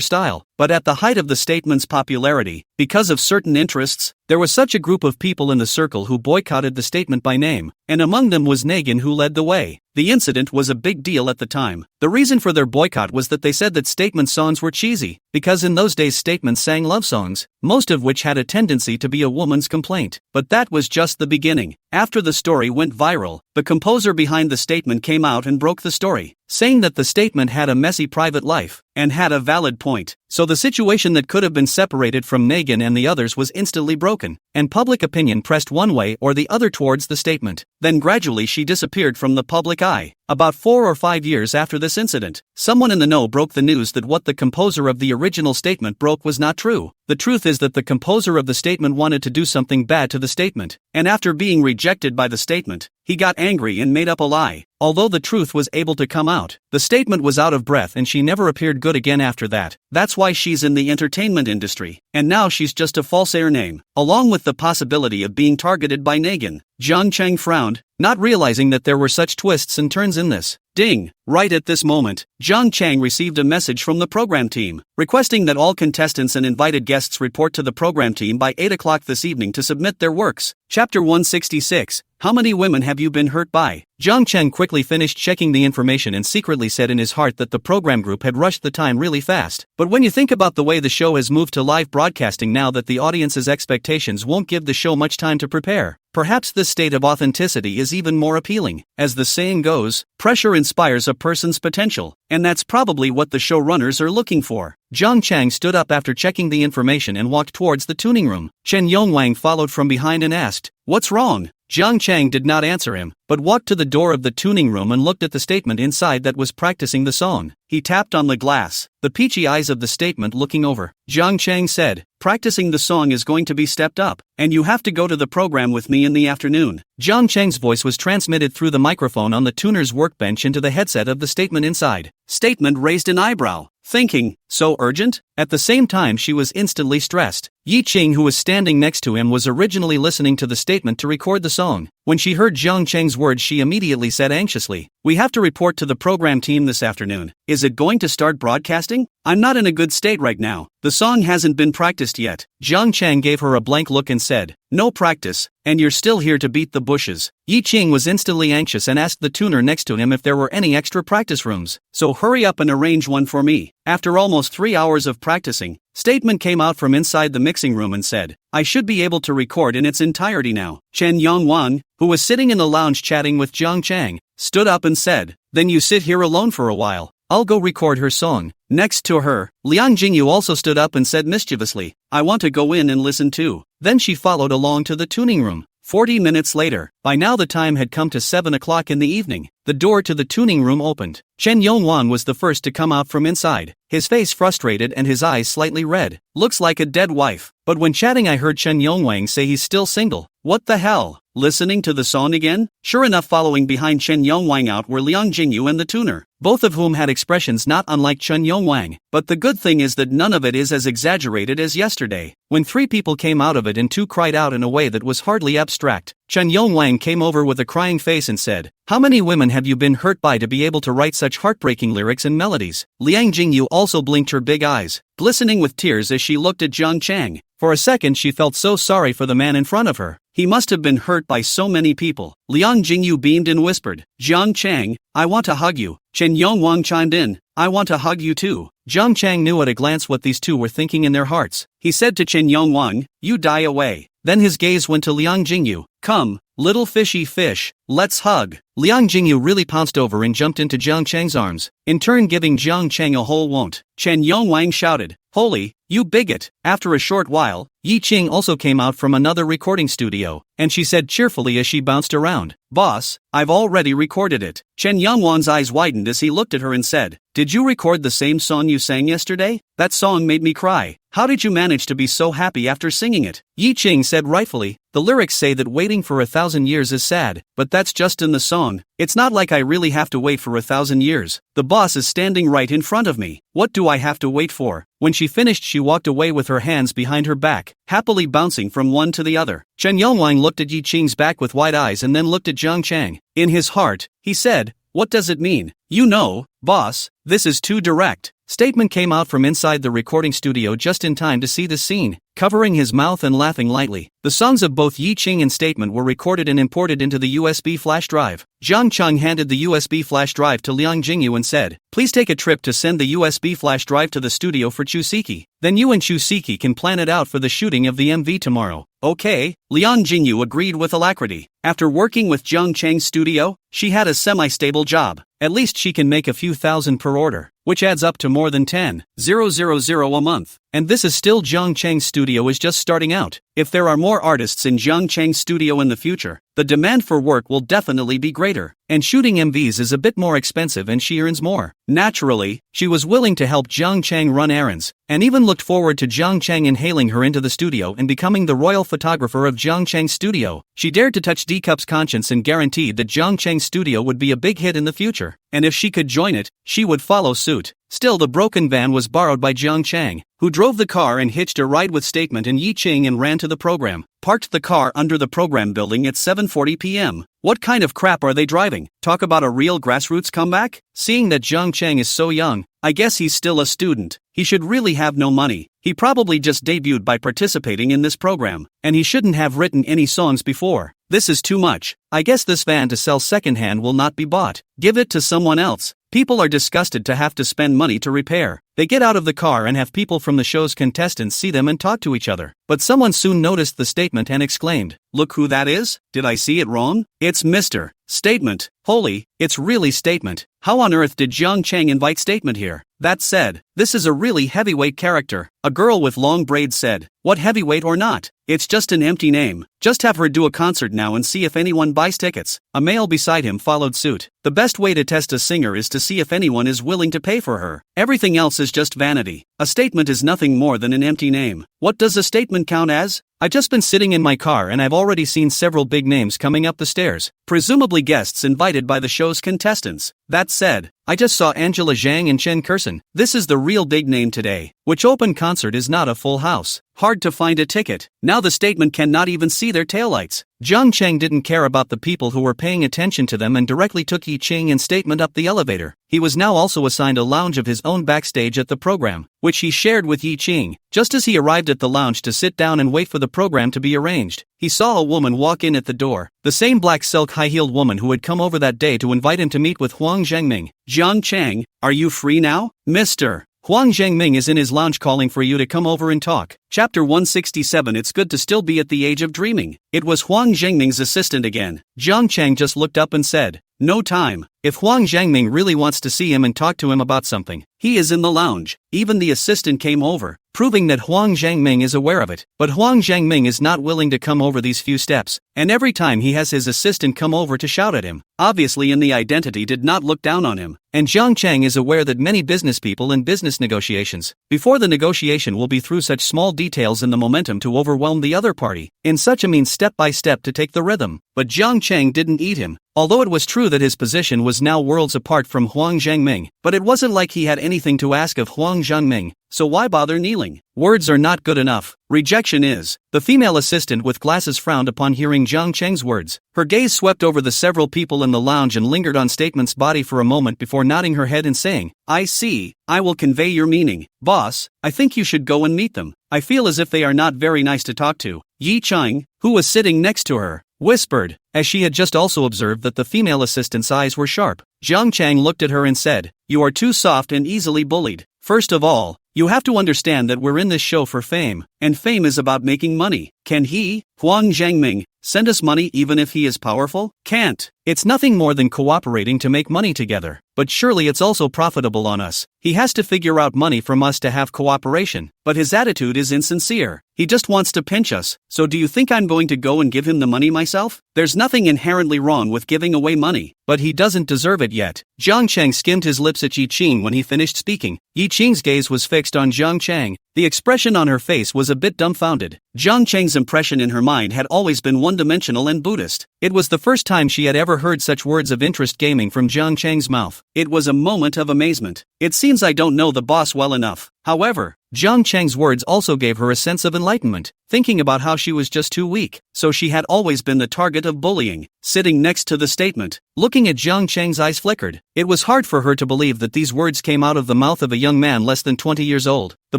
style. But at the height of the Statement's popularity, because of certain interests, there was such a group of people in the circle who boycotted the Statement by name, and among them was Nagin, who led the way. The incident was a big deal at the time. The reason for their boycott was that they said that Statement songs were cheesy, because in those days Statement sang love songs, most of which had a tendency to be a woman's complaint. But that was just the beginning. After the story went viral, the composer behind the Statement came out and broke the story, saying that the Statement had a messy private life, and had a valid point. So the situation that could have been separated from Nagin and the others was instantly broken, and public opinion pressed one way or the other towards the Statement. Then gradually she disappeared from the public eye. About 4 or 5 years after this incident, someone in the know broke the news that what the composer of the original Statement broke was not true. The truth is that the composer of the Statement wanted to do something bad to the Statement, and after being rejected by the Statement, he got angry and made up a lie. Although the truth was able to come out, the Statement was out of breath and she never appeared good again after that. That's why she's in the entertainment industry, and now she's just a false name, along with the possibility of being targeted by Nagin. Jiang Chang frowned, not realizing that there were such twists and turns in this. Ding! Right at this moment, Jiang Chang received a message from the program team, requesting that all contestants and invited guests report to the program team by 8 o'clock this evening to submit their works. Chapter 166, How many women have you been hurt by? Jiang Chang quickly finished checking the information and secretly said in his heart that the program group had rushed the time really fast. But when you think about the way the show has moved to live broadcasting now, that the audience's expectations won't give the show much time to prepare, perhaps this state of authenticity is even more appealing. As the saying goes, pressure inspires a person's potential, and that's probably what the showrunners are looking for. Jiang Chang stood up after checking the information and walked towards the tuning room. Chen Yongwang followed from behind and asked, "What's wrong?" Jiang Chang did not answer him, but walked to the door of the tuning room and looked at the Statement inside that was practicing the song. He tapped on the glass, the peachy eyes of the Statement looking over. Jiang Chang said, "Practicing the song is going to be stepped up, and you have to go to the program with me in the afternoon." Jiang Chang's voice was transmitted through the microphone on the tuner's workbench into the headset of the Statement inside. Statement raised an eyebrow, thinking, so urgent? At the same time she was instantly stressed. Yi Qing, who was standing next to him, was originally listening to the Statement to record the song. When she heard Jiang Chang's words, she immediately said anxiously, "We have to report to the program team this afternoon. Is it going to start broadcasting? I'm not in a good state right now. The song hasn't been practiced yet." Jiang Chang gave her a blank look and said, "No practice, and you're still here to beat the bushes." Yi Qing was instantly anxious and asked the tuner next to him if there were any extra practice rooms. "So hurry up and arrange one for me." After almost 3 hours of practicing, Statement came out from inside the mixing room and said, "I should be able to record in its entirety now." Chen Yongwang, who was sitting in the lounge chatting with Jiang Chang, stood up and said, "Then you sit here alone for a while. I'll go record her song." Next to her, Liang Jingyu also stood up and said mischievously, "I want to go in and listen too." Then she followed along to the tuning room. 40 minutes later, by now the time had come to 7 o'clock in the evening. The door to the tuning room opened. Chen Yongwan was the first to come out from inside, his face frustrated and his eyes slightly red. Looks like a dead wife. But when chatting I heard Chen Yongwang say he's still single. What the hell? Listening to the song again? Sure enough, following behind Chen Yongwang out were Liang Jingyu and the tuner, both of whom had expressions not unlike Chen Yongwang. But the good thing is that none of it is as exaggerated as yesterday, when 3 people came out of it and 2 cried out in a way that was hardly abstract. Chen Yongwang came over with a crying face and said, "How many women have you been hurt by to be able to write such heartbreaking lyrics and melodies?" Liang Jingyu also blinked her big eyes, glistening with tears as she looked at Jiang Chang. For a second she felt so sorry for the man in front of her. He must have been hurt by so many people. Liang Jingyu beamed and whispered, "Jiang Chang, I want to hug you." Chen Yongwang chimed in, "I want to hug you too." Jiang Chang knew at a glance what these two were thinking in their hearts. He said to Chen Yongwang, "You die away." Then his gaze went to Liang Jingyu. "Come, little fishy fish, let's hug." Liang Jingyu really pounced over and jumped into Jiang Chang's arms, in turn giving Jiang Chang a whole won't. Chen Yongwang shouted, "Holy, you bigot!" After a short while, Yi Qing also came out from another recording studio, and she said cheerfully as she bounced around, "Boss, I've already recorded it." Chen Yongwan's eyes widened as he looked at her and said, "Did you record the same song you sang yesterday? That song made me cry. How did you manage to be so happy after singing it?" Yi Qing said rightfully, "The lyrics say that waiting for 1,000 years is sad, but that's just in the song. It's not like I really have to wait for 1,000 years. The boss is standing right in front of me. What do I have to wait for?" When she finished she walked away with her hands behind her back, happily bouncing from one to the other. Chen Yongwang looked at Yi Qing's back with wide eyes and then looked at Jiang Chang. In his heart, he said, "What does it mean?" "You know, boss, this is too direct." Statement came out from inside the recording studio just in time to see the scene, covering his mouth and laughing lightly. The songs of both Yi Qing and Statement were recorded and imported into the USB flash drive. Jiang Chang handed the USB flash drive to Liang Jingyu and said, "Please take a trip to send the USB flash drive to the studio for Chusiki. Then you and Chusiki can plan it out for the shooting of the MV tomorrow." "Okay," Liang Jingyu agreed with alacrity. After working with Jiang Chang's studio, she had a semi-stable job. At least she can make a few thousand per order, which adds up to more than 10,000 a month. And this is still Jiang Chang's studio is just starting out. If there are more artists in Jiang Chang's studio in the future, the demand for work will definitely be greater. And shooting MVs is a bit more expensive and she earns more. Naturally, she was willing to help Jiang Chang run errands, and even looked forward to Jiang Chang inhaling her into the studio and becoming the royal photographer of Jiang Chang's studio. She dared to touch D-Cup's conscience and guaranteed that Jiang Chang's studio would be a big hit in the future. And if she could join it, she would follow suit. Still, the broken van was borrowed by Jiang Chang, who drove the car and hitched a ride with Statement and Yi Qing and ran to the program. Parked the car under the program building at 7:40 p.m. What kind of crap are they driving? Talk about a real grassroots comeback? Seeing that Jiang Chang is so young, I guess he's still a student. He should really have no money. He probably just debuted by participating in this program, and he shouldn't have written any songs before. This is too much. I guess this van to sell secondhand will not be bought. Give it to someone else. People are disgusted to have to spend money to repair. They get out of the car and have people from the show's contestants see them and talk to each other. But someone soon noticed the Statement and exclaimed, "Look who that is? Did I see it wrong? It's Mr. Statement. Holy, it's really Statement. How on earth did Jiang Chang invite Statement here?" That said, this is a really heavyweight character. A girl with long braids said, "What, heavyweight or not? It's just an empty name. Just have her do a concert now and see if anyone buys tickets." A male beside him followed suit. The best way to test a singer is to see if anyone is willing to pay for her. Everything else is just vanity. A statement is nothing more than an empty name. What does a statement count as? I've just been sitting in my car and I've already seen several big names coming up the stairs, presumably guests invited by the show's contestants. That said, I just saw Angela Zhang and Chen Kurson. This is the real big name today, which open concert is not a full house. Hard to find a ticket. Now the statement cannot even see their taillights. Jiang Chang didn't care about the people who were paying attention to them and directly took Yi Qing and Statement up the elevator. He was now also assigned a lounge of his own backstage at the program, which he shared with Yi Qing. Just as he arrived at the lounge to sit down and wait for the program to be arranged, he saw a woman walk in at the door, the same black silk high-heeled woman who had come over that day to invite him to meet with Huang Zhengming. "Jiang Chang, are you free now, Mr.? Huang Zhengming is in his lounge calling for you to come over and talk." Chapter 167. It's good to still be at the age of dreaming. It was Huang Zhengming's assistant again. Jiang Chang just looked up and said, "No time." If Huang Zhengming really wants to see him and talk to him about something, he is in the lounge. Even the assistant came over. proving that Huang Zhangming is aware of it. But Huang Zhangming is not willing to come over these few steps, and every time he has his assistant come over to shout at him. Obviously, in the identity did not look down on him. And Jiang Chang is aware that many business people in business negotiations, before the negotiation, will be through such small details in the momentum to overwhelm the other party, in such a means step by step to take the rhythm. But Jiang Chang didn't eat him. Although it was true that his position was now worlds apart from Huang Zhangming, but it wasn't like he had anything to ask of Huang Zhangming, so why bother kneeling? Words are not good enough. Rejection is. The female assistant with glasses frowned upon hearing Jiang Chang's words. Her gaze swept over the several people in the lounge and lingered on Statement's body for a moment before nodding her head and saying, I see, I will convey your meaning. Boss, I think you should go and meet them. I feel as if they are not very nice to talk to. Yi Chang, who was sitting next to her, whispered, as she had just also observed that the female assistant's eyes were sharp. Jiang Chang looked at her and said, You are too soft and easily bullied. First of all, you have to understand that we're in this show for fame, and fame is about making money. Can he, Huang Zhangming, send us money even if he is powerful? Can't. It's nothing more than cooperating to make money together. But surely it's also profitable on us. He has to figure out money from us to have cooperation. But his attitude is insincere. He just wants to pinch us. So do you think I'm going to go and give him the money myself? There's nothing inherently wrong with giving away money. But he doesn't deserve it yet. Jiang Chang skimmed his lips at Yi Qing when he finished speaking. Yi Qing's gaze was fixed on Jiang Chang. The expression on her face was a bit dumbfounded. Jiang Chang's impression in her mind had always been one-dimensional and Buddhist. It was the first time she had ever heard such words of interest gaming from Jiang Chang's mouth. It was a moment of amazement. It seems I don't know the boss well enough. However, Jiang Chang's words also gave her a sense of enlightenment, thinking about how she was just too weak, so she had always been the target of bullying. Sitting next to the Statement, looking at Jiang Chang's eyes flickered. It was hard for her to believe that these words came out of the mouth of a young man less than 20 years old. The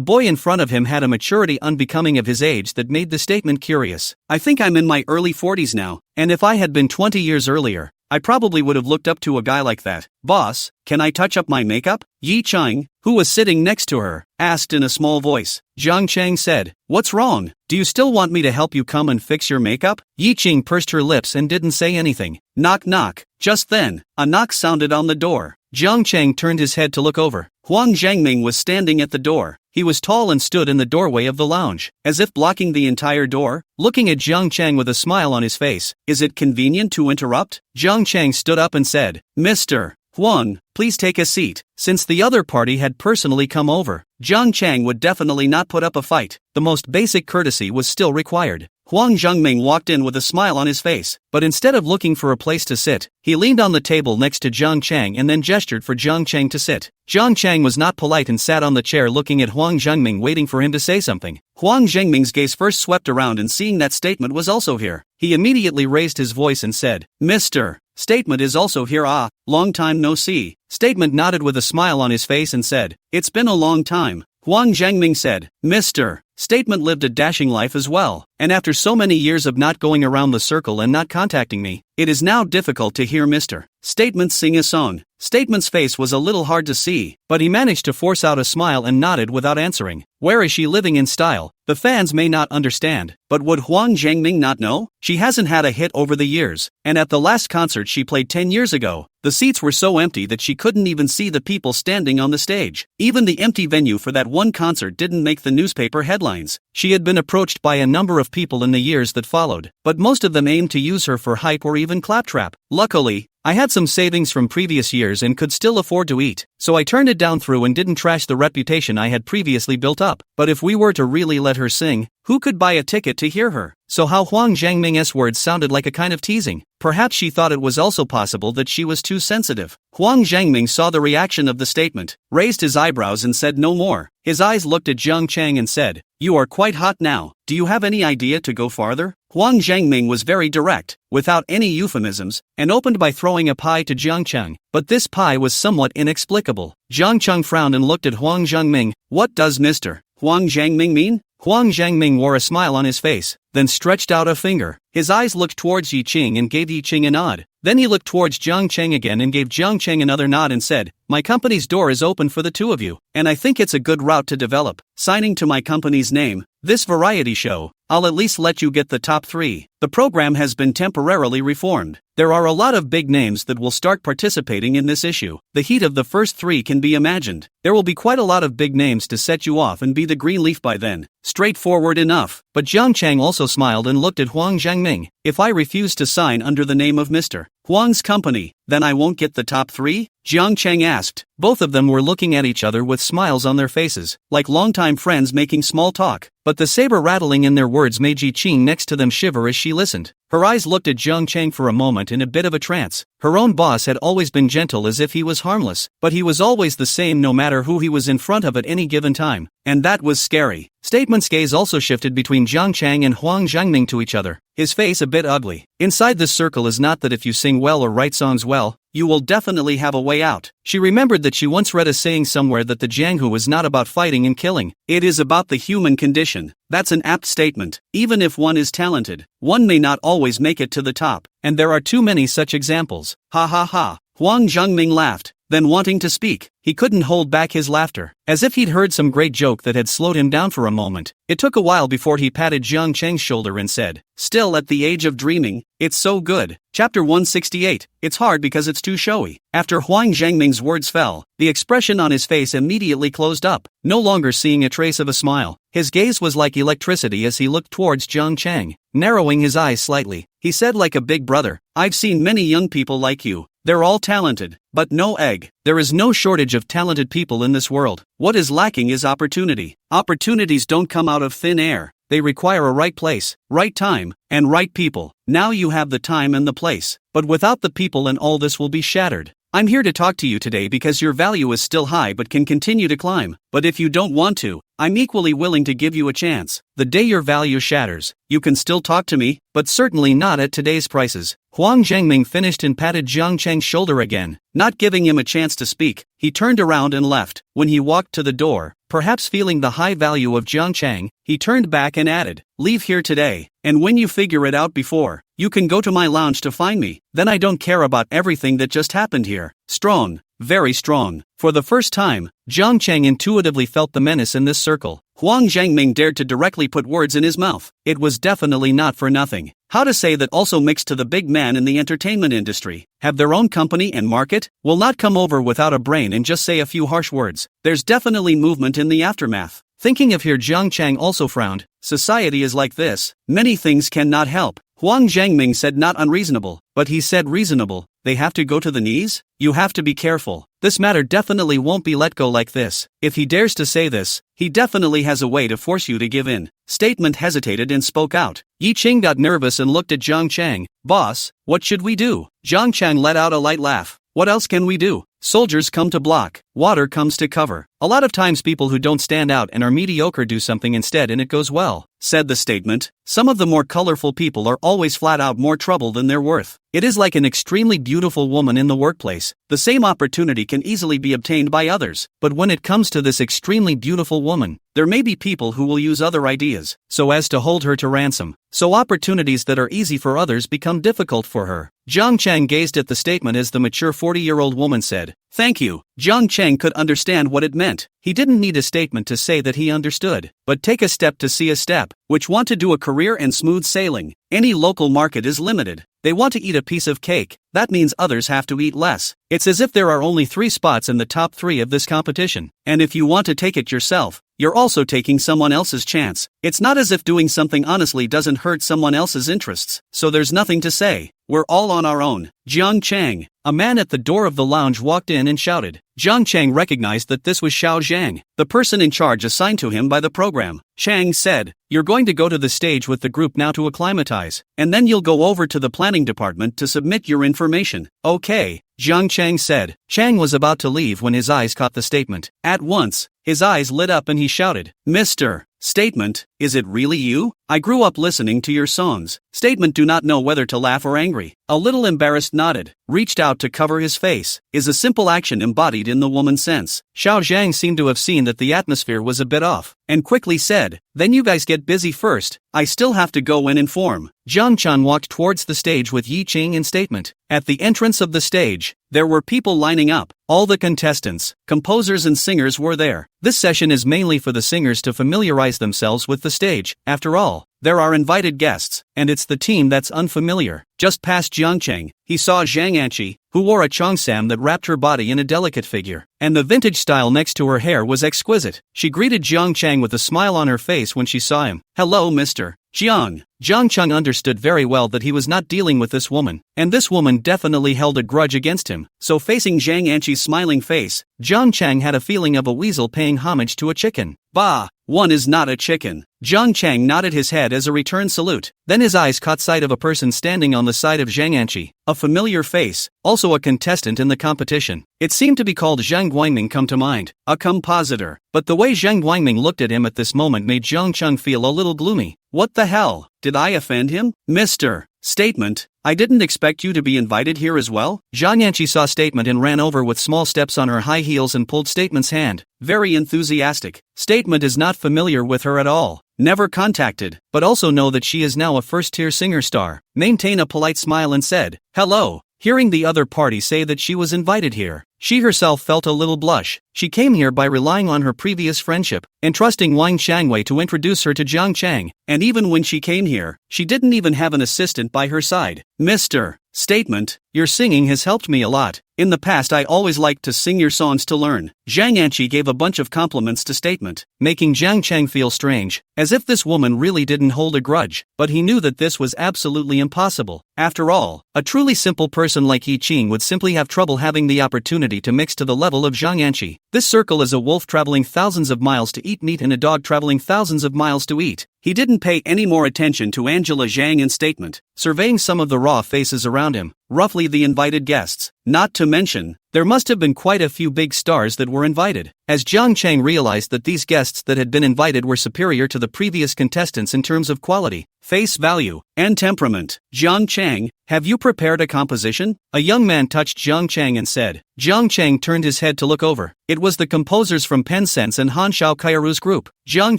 boy in front of him had a maturity unbecoming of his age that made the Statement curious. I think I'm in my early 40s now, and if I had been 20 years earlier, I probably would have looked up to a guy like that. Boss, can I touch up my makeup? Yi Chang, who was sitting next to her, asked in a small voice. Jiang Chang said, What's wrong? Do you still want me to help you come and fix your makeup? Yi Qing pursed her lips and didn't say anything. Knock knock. Just then, a knock sounded on the door. Jiang Chang turned his head to look over. Huang Zhangming was standing at the door. He was tall and stood in the doorway of the lounge, as if blocking the entire door, looking at Jiang Chang with a smile on his face. Is it convenient to interrupt? Jiang Chang stood up and said, Mr. Huang, please take a seat. Since the other party had personally come over, Jiang Chang would definitely not put up a fight. The most basic courtesy was still required. Huang Zhangming walked in with a smile on his face, but instead of looking for a place to sit, he leaned on the table next to Jiang Chang and then gestured for Jiang Chang to sit. Jiang Chang was not polite and sat on the chair looking at Huang Zhangming, waiting for him to say something. Huang Zhangming's gaze first swept around, and seeing that Statement was also here, he immediately raised his voice and said, Mr. Statement is also here. Ah, long time no see. Statement nodded with a smile on his face and said, It's been a long time. Huang Zhangming said, Mr. Statement lived a dashing life as well, and after so many years of not going around the circle and not contacting me, it is now difficult to hear Mr. Statement sing a song. Statement's face was a little hard to see, but he managed to force out a smile and nodded without answering. Where is she living in style? The fans may not understand, but would Huang Zhangming not know? She hasn't had a hit over the years, and at the last concert she played 10 years ago, the seats were so empty that she couldn't even see the people standing on the stage. Even the empty venue for that one concert didn't make the newspaper headlines. She had been approached by a number of people in the years that followed, but most of them aimed to use her for hype or even claptrap. Luckily, I had some savings from previous years and could still afford to eat, so I turned it down through and didn't trash the reputation I had previously built up. But if we were to really let her sing, who could buy a ticket to hear her? So how Huang Zhangming's words sounded like a kind of teasing. Perhaps she thought it was also possible that she was too sensitive. Huang Zhangming saw the reaction of the Statement, raised his eyebrows and said no more. His eyes looked at Jiang Chang and said, You are quite hot now. Do you have any idea to go farther? Huang Zhangming was very direct, without any euphemisms, and opened by throwing a pie to Jiang Chang. But this pie was somewhat inexplicable. Jiang Chang frowned and looked at Huang Zhangming. What does Mr. Huang Zhangming mean? Huang Zhangming wore a smile on his face, then stretched out a finger. His eyes looked towards Yi Qing and gave Yi Qing a nod. Then he looked towards Jiang Chang again and gave Jiang Chang another nod and said, my company's door is open for the two of you, and I think it's a good route to develop, signing to my company's name, this variety show. I'll at least let you get the top 3. The program has been temporarily reformed. There are a lot of big names that will start participating in this issue. The heat of the first 3 can be imagined. There will be quite a lot of big names to set you off and be the green leaf by then. Straightforward enough. But Jiang Chang also smiled and looked at Huang Jiangming. If I refuse to sign under the name of Mr. Huang's company, then I won't get the top 3? Jiang Chang asked. Both of them were looking at each other with smiles on their faces, like longtime friends making small talk. But the saber rattling in their words made Ji Qing next to them shiver as she listened. Her eyes looked at Jiang Chang for a moment in a bit of a trance. Her own boss had always been gentle as if he was harmless, but he was always the same no matter who he was in front of at any given time. And that was scary. Statement's gaze also shifted between Jiang Chang and Huang Jiangming to each other, his face a bit ugly. Inside this circle is not that if you sing well or write songs well, you will definitely have a way out. She remembered that she once read a saying somewhere that the Jianghu was not about fighting and killing. It is about the human condition. That's an apt statement. Even if one is talented, one may not always make it to the top. And there are too many such examples. Ha ha ha. Huang Jiangming laughed. Then wanting to speak, he couldn't hold back his laughter, as if he'd heard some great joke that had slowed him down for a moment. It took a while before he patted Jiang Chang's shoulder and said, "Still at the age of dreaming, it's so good." Chapter 168, it's hard because it's too showy. After Huang Jiangming's words fell, the expression on his face immediately closed up, no longer seeing a trace of a smile. His gaze was like electricity as he looked towards Jiang Chang, narrowing his eyes slightly. He said like a big brother, "I've seen many young people like you. They're all talented, but no egg. There is no shortage of talented people in this world. What is lacking is opportunity. Opportunities don't come out of thin air. They require a right place, right time, and right people. Now you have the time and the place, but without the people and all this will be shattered. I'm here to talk to you today because your value is still high but can continue to climb. But if you don't want to, I'm equally willing to give you a chance. The day your value shatters, you can still talk to me, but certainly not at today's prices." Huang Jiangming finished and patted Jiang Chang's shoulder again. Not giving him a chance to speak, he turned around and left. When he walked to the door, perhaps feeling the high value of Jiang Chang, he turned back and added, "Leave here today, and when you figure it out before, you can go to my lounge to find me. Then I don't care about everything that just happened here." Strong. Very strong. For the first time, Jiang Chang intuitively felt the menace in this circle. Huang Jiangming dared to directly put words in his mouth. It was definitely not for nothing. How to say that also mixed to the big man in the entertainment industry, have their own company and market, will not come over without a brain and just say a few harsh words. There's definitely movement in the aftermath. Thinking of here, Jiang Chang also frowned. Society is like this. Many things cannot help. Huang Jiangming said not unreasonable, but he said reasonable. They have to go to the knees? You have to be careful. This matter definitely won't be let go like this. If he dares to say this, he definitely has a way to force you to give in. Statement hesitated and spoke out. Yi Qing got nervous and looked at Jiang Chang. "Boss, what should we do?" Jiang Chang let out a light laugh. "What else can we do? Soldiers come to block, water comes to cover. A lot of times people who don't stand out and are mediocre do something instead and it goes well," said the statement. "Some of the more colorful people are always flat out more trouble than they're worth. It is like an extremely beautiful woman in the workplace. The same opportunity can easily be obtained by others, but when it comes to this extremely beautiful woman, there may be people who will use other ideas so as to hold her to ransom. So opportunities that are easy for others become difficult for her." Jiang Chang gazed at the statement as the mature 40-year-old woman said, "Thank you." Jiang Chang could understand what it meant. He didn't need a statement to say that he understood. But take a step to see a step, which want to do a career and smooth sailing. Any local market is limited. They want to eat a piece of cake. That means others have to eat less. It's as if there are only 3 spots in the top 3 of this competition. And if you want to take it yourself, you're also taking someone else's chance. It's not as if doing something honestly doesn't hurt someone else's interests. So there's nothing to say. We're all on our own. Jiang Chang. A man at the door of the lounge walked in and shouted. Jiang Chang recognized that this was Xiao Zhang, the person in charge assigned to him by the program. Chang said, "You're going to go to the stage with the group now to acclimatize, and then you'll go over to the planning department to submit your information." "Okay," Jiang Chang said. Chang was about to leave when his eyes caught the statement. At once, his eyes lit up and he shouted, "Mr. Statement, is it really you?" I grew up listening to your songs. Statement do not know whether to laugh or angry. A little embarrassed nodded, reached out to cover his face, is a simple action embodied in the woman's sense. Xiao Zhang seemed to have seen that the atmosphere was a bit off, and quickly said, then you guys get busy first, I still have to go and inform. Zhang Chan walked towards the stage with Yi Qing in statement. At the entrance of the stage, there were people lining up. All the contestants, composers and singers were there. This session is mainly for the singers to familiarize themselves with the stage. After all, there are invited guests, and it's the team that's unfamiliar. Just past Jiang Cheng, he saw Zhang Anqi, who wore a cheongsam that wrapped her body in a delicate figure, and the vintage style next to her hair was exquisite. She greeted Jiang Cheng with a smile on her face when she saw him. Hello, Mr. Jiang. Jiang Cheng understood very well that he was not dealing with this woman, and this woman definitely held a grudge against him. So facing Zhang Anqi's smiling face, Jiang Cheng had a feeling of a weasel paying homage to a chicken. Bah, one is not a chicken. Jiang Cheng nodded his head as a return salute. Then his eyes caught sight of a person standing on the side of Zhang Anqi, a familiar face, also a contestant in the competition. It seemed to be called Zhang Guangming come to mind, a compositor. But the way Zhang Guangming looked at him at this moment made Jiang Cheng feel a little gloomy. What the hell? Did I offend him? Mr. Statement, I didn't expect you to be invited here as well? Zhang Anqi saw Statement and ran over with small steps on her high heels and pulled Statement's hand. Very enthusiastic. Statement is not familiar with her at all. Never contacted, but also know that she is now a first-tier singer star. Maintain a polite smile and said, hello. Hearing the other party say that she was invited here, she herself felt a little blush. She came here by relying on her previous friendship, entrusting Wang Xiangwei to introduce her to Jiang Cheng, and even when she came here, she didn't even have an assistant by her side. Mr. Statement, your singing has helped me a lot. In the past I always liked to sing your songs to learn. Zhang Anqi gave a bunch of compliments to Statement, making Jiang Cheng feel strange, as if this woman really didn't hold a grudge, but he knew that this was absolutely impossible. After all, a truly simple person like Yi Qing would simply have trouble having the opportunity to mix to the level of Zhang Anqi. This circle is a wolf traveling thousands of miles to eat meat and a dog traveling thousands of miles to eat. He didn't pay any more attention to Angela Zhang in Statement, surveying some of the raw faces around him, roughly the invited guests. Not to mention, there must have been quite a few big stars that were invited. As Jiang Cheng realized that these guests that had been invited were superior to the previous contestants in terms of quality, face value, and temperament. Jiang Cheng, have you prepared a composition? A young man touched Jiang Cheng and said. Jiang Cheng turned his head to look over. It was the composers from Pensense and Han Shao Kairu's group. Jiang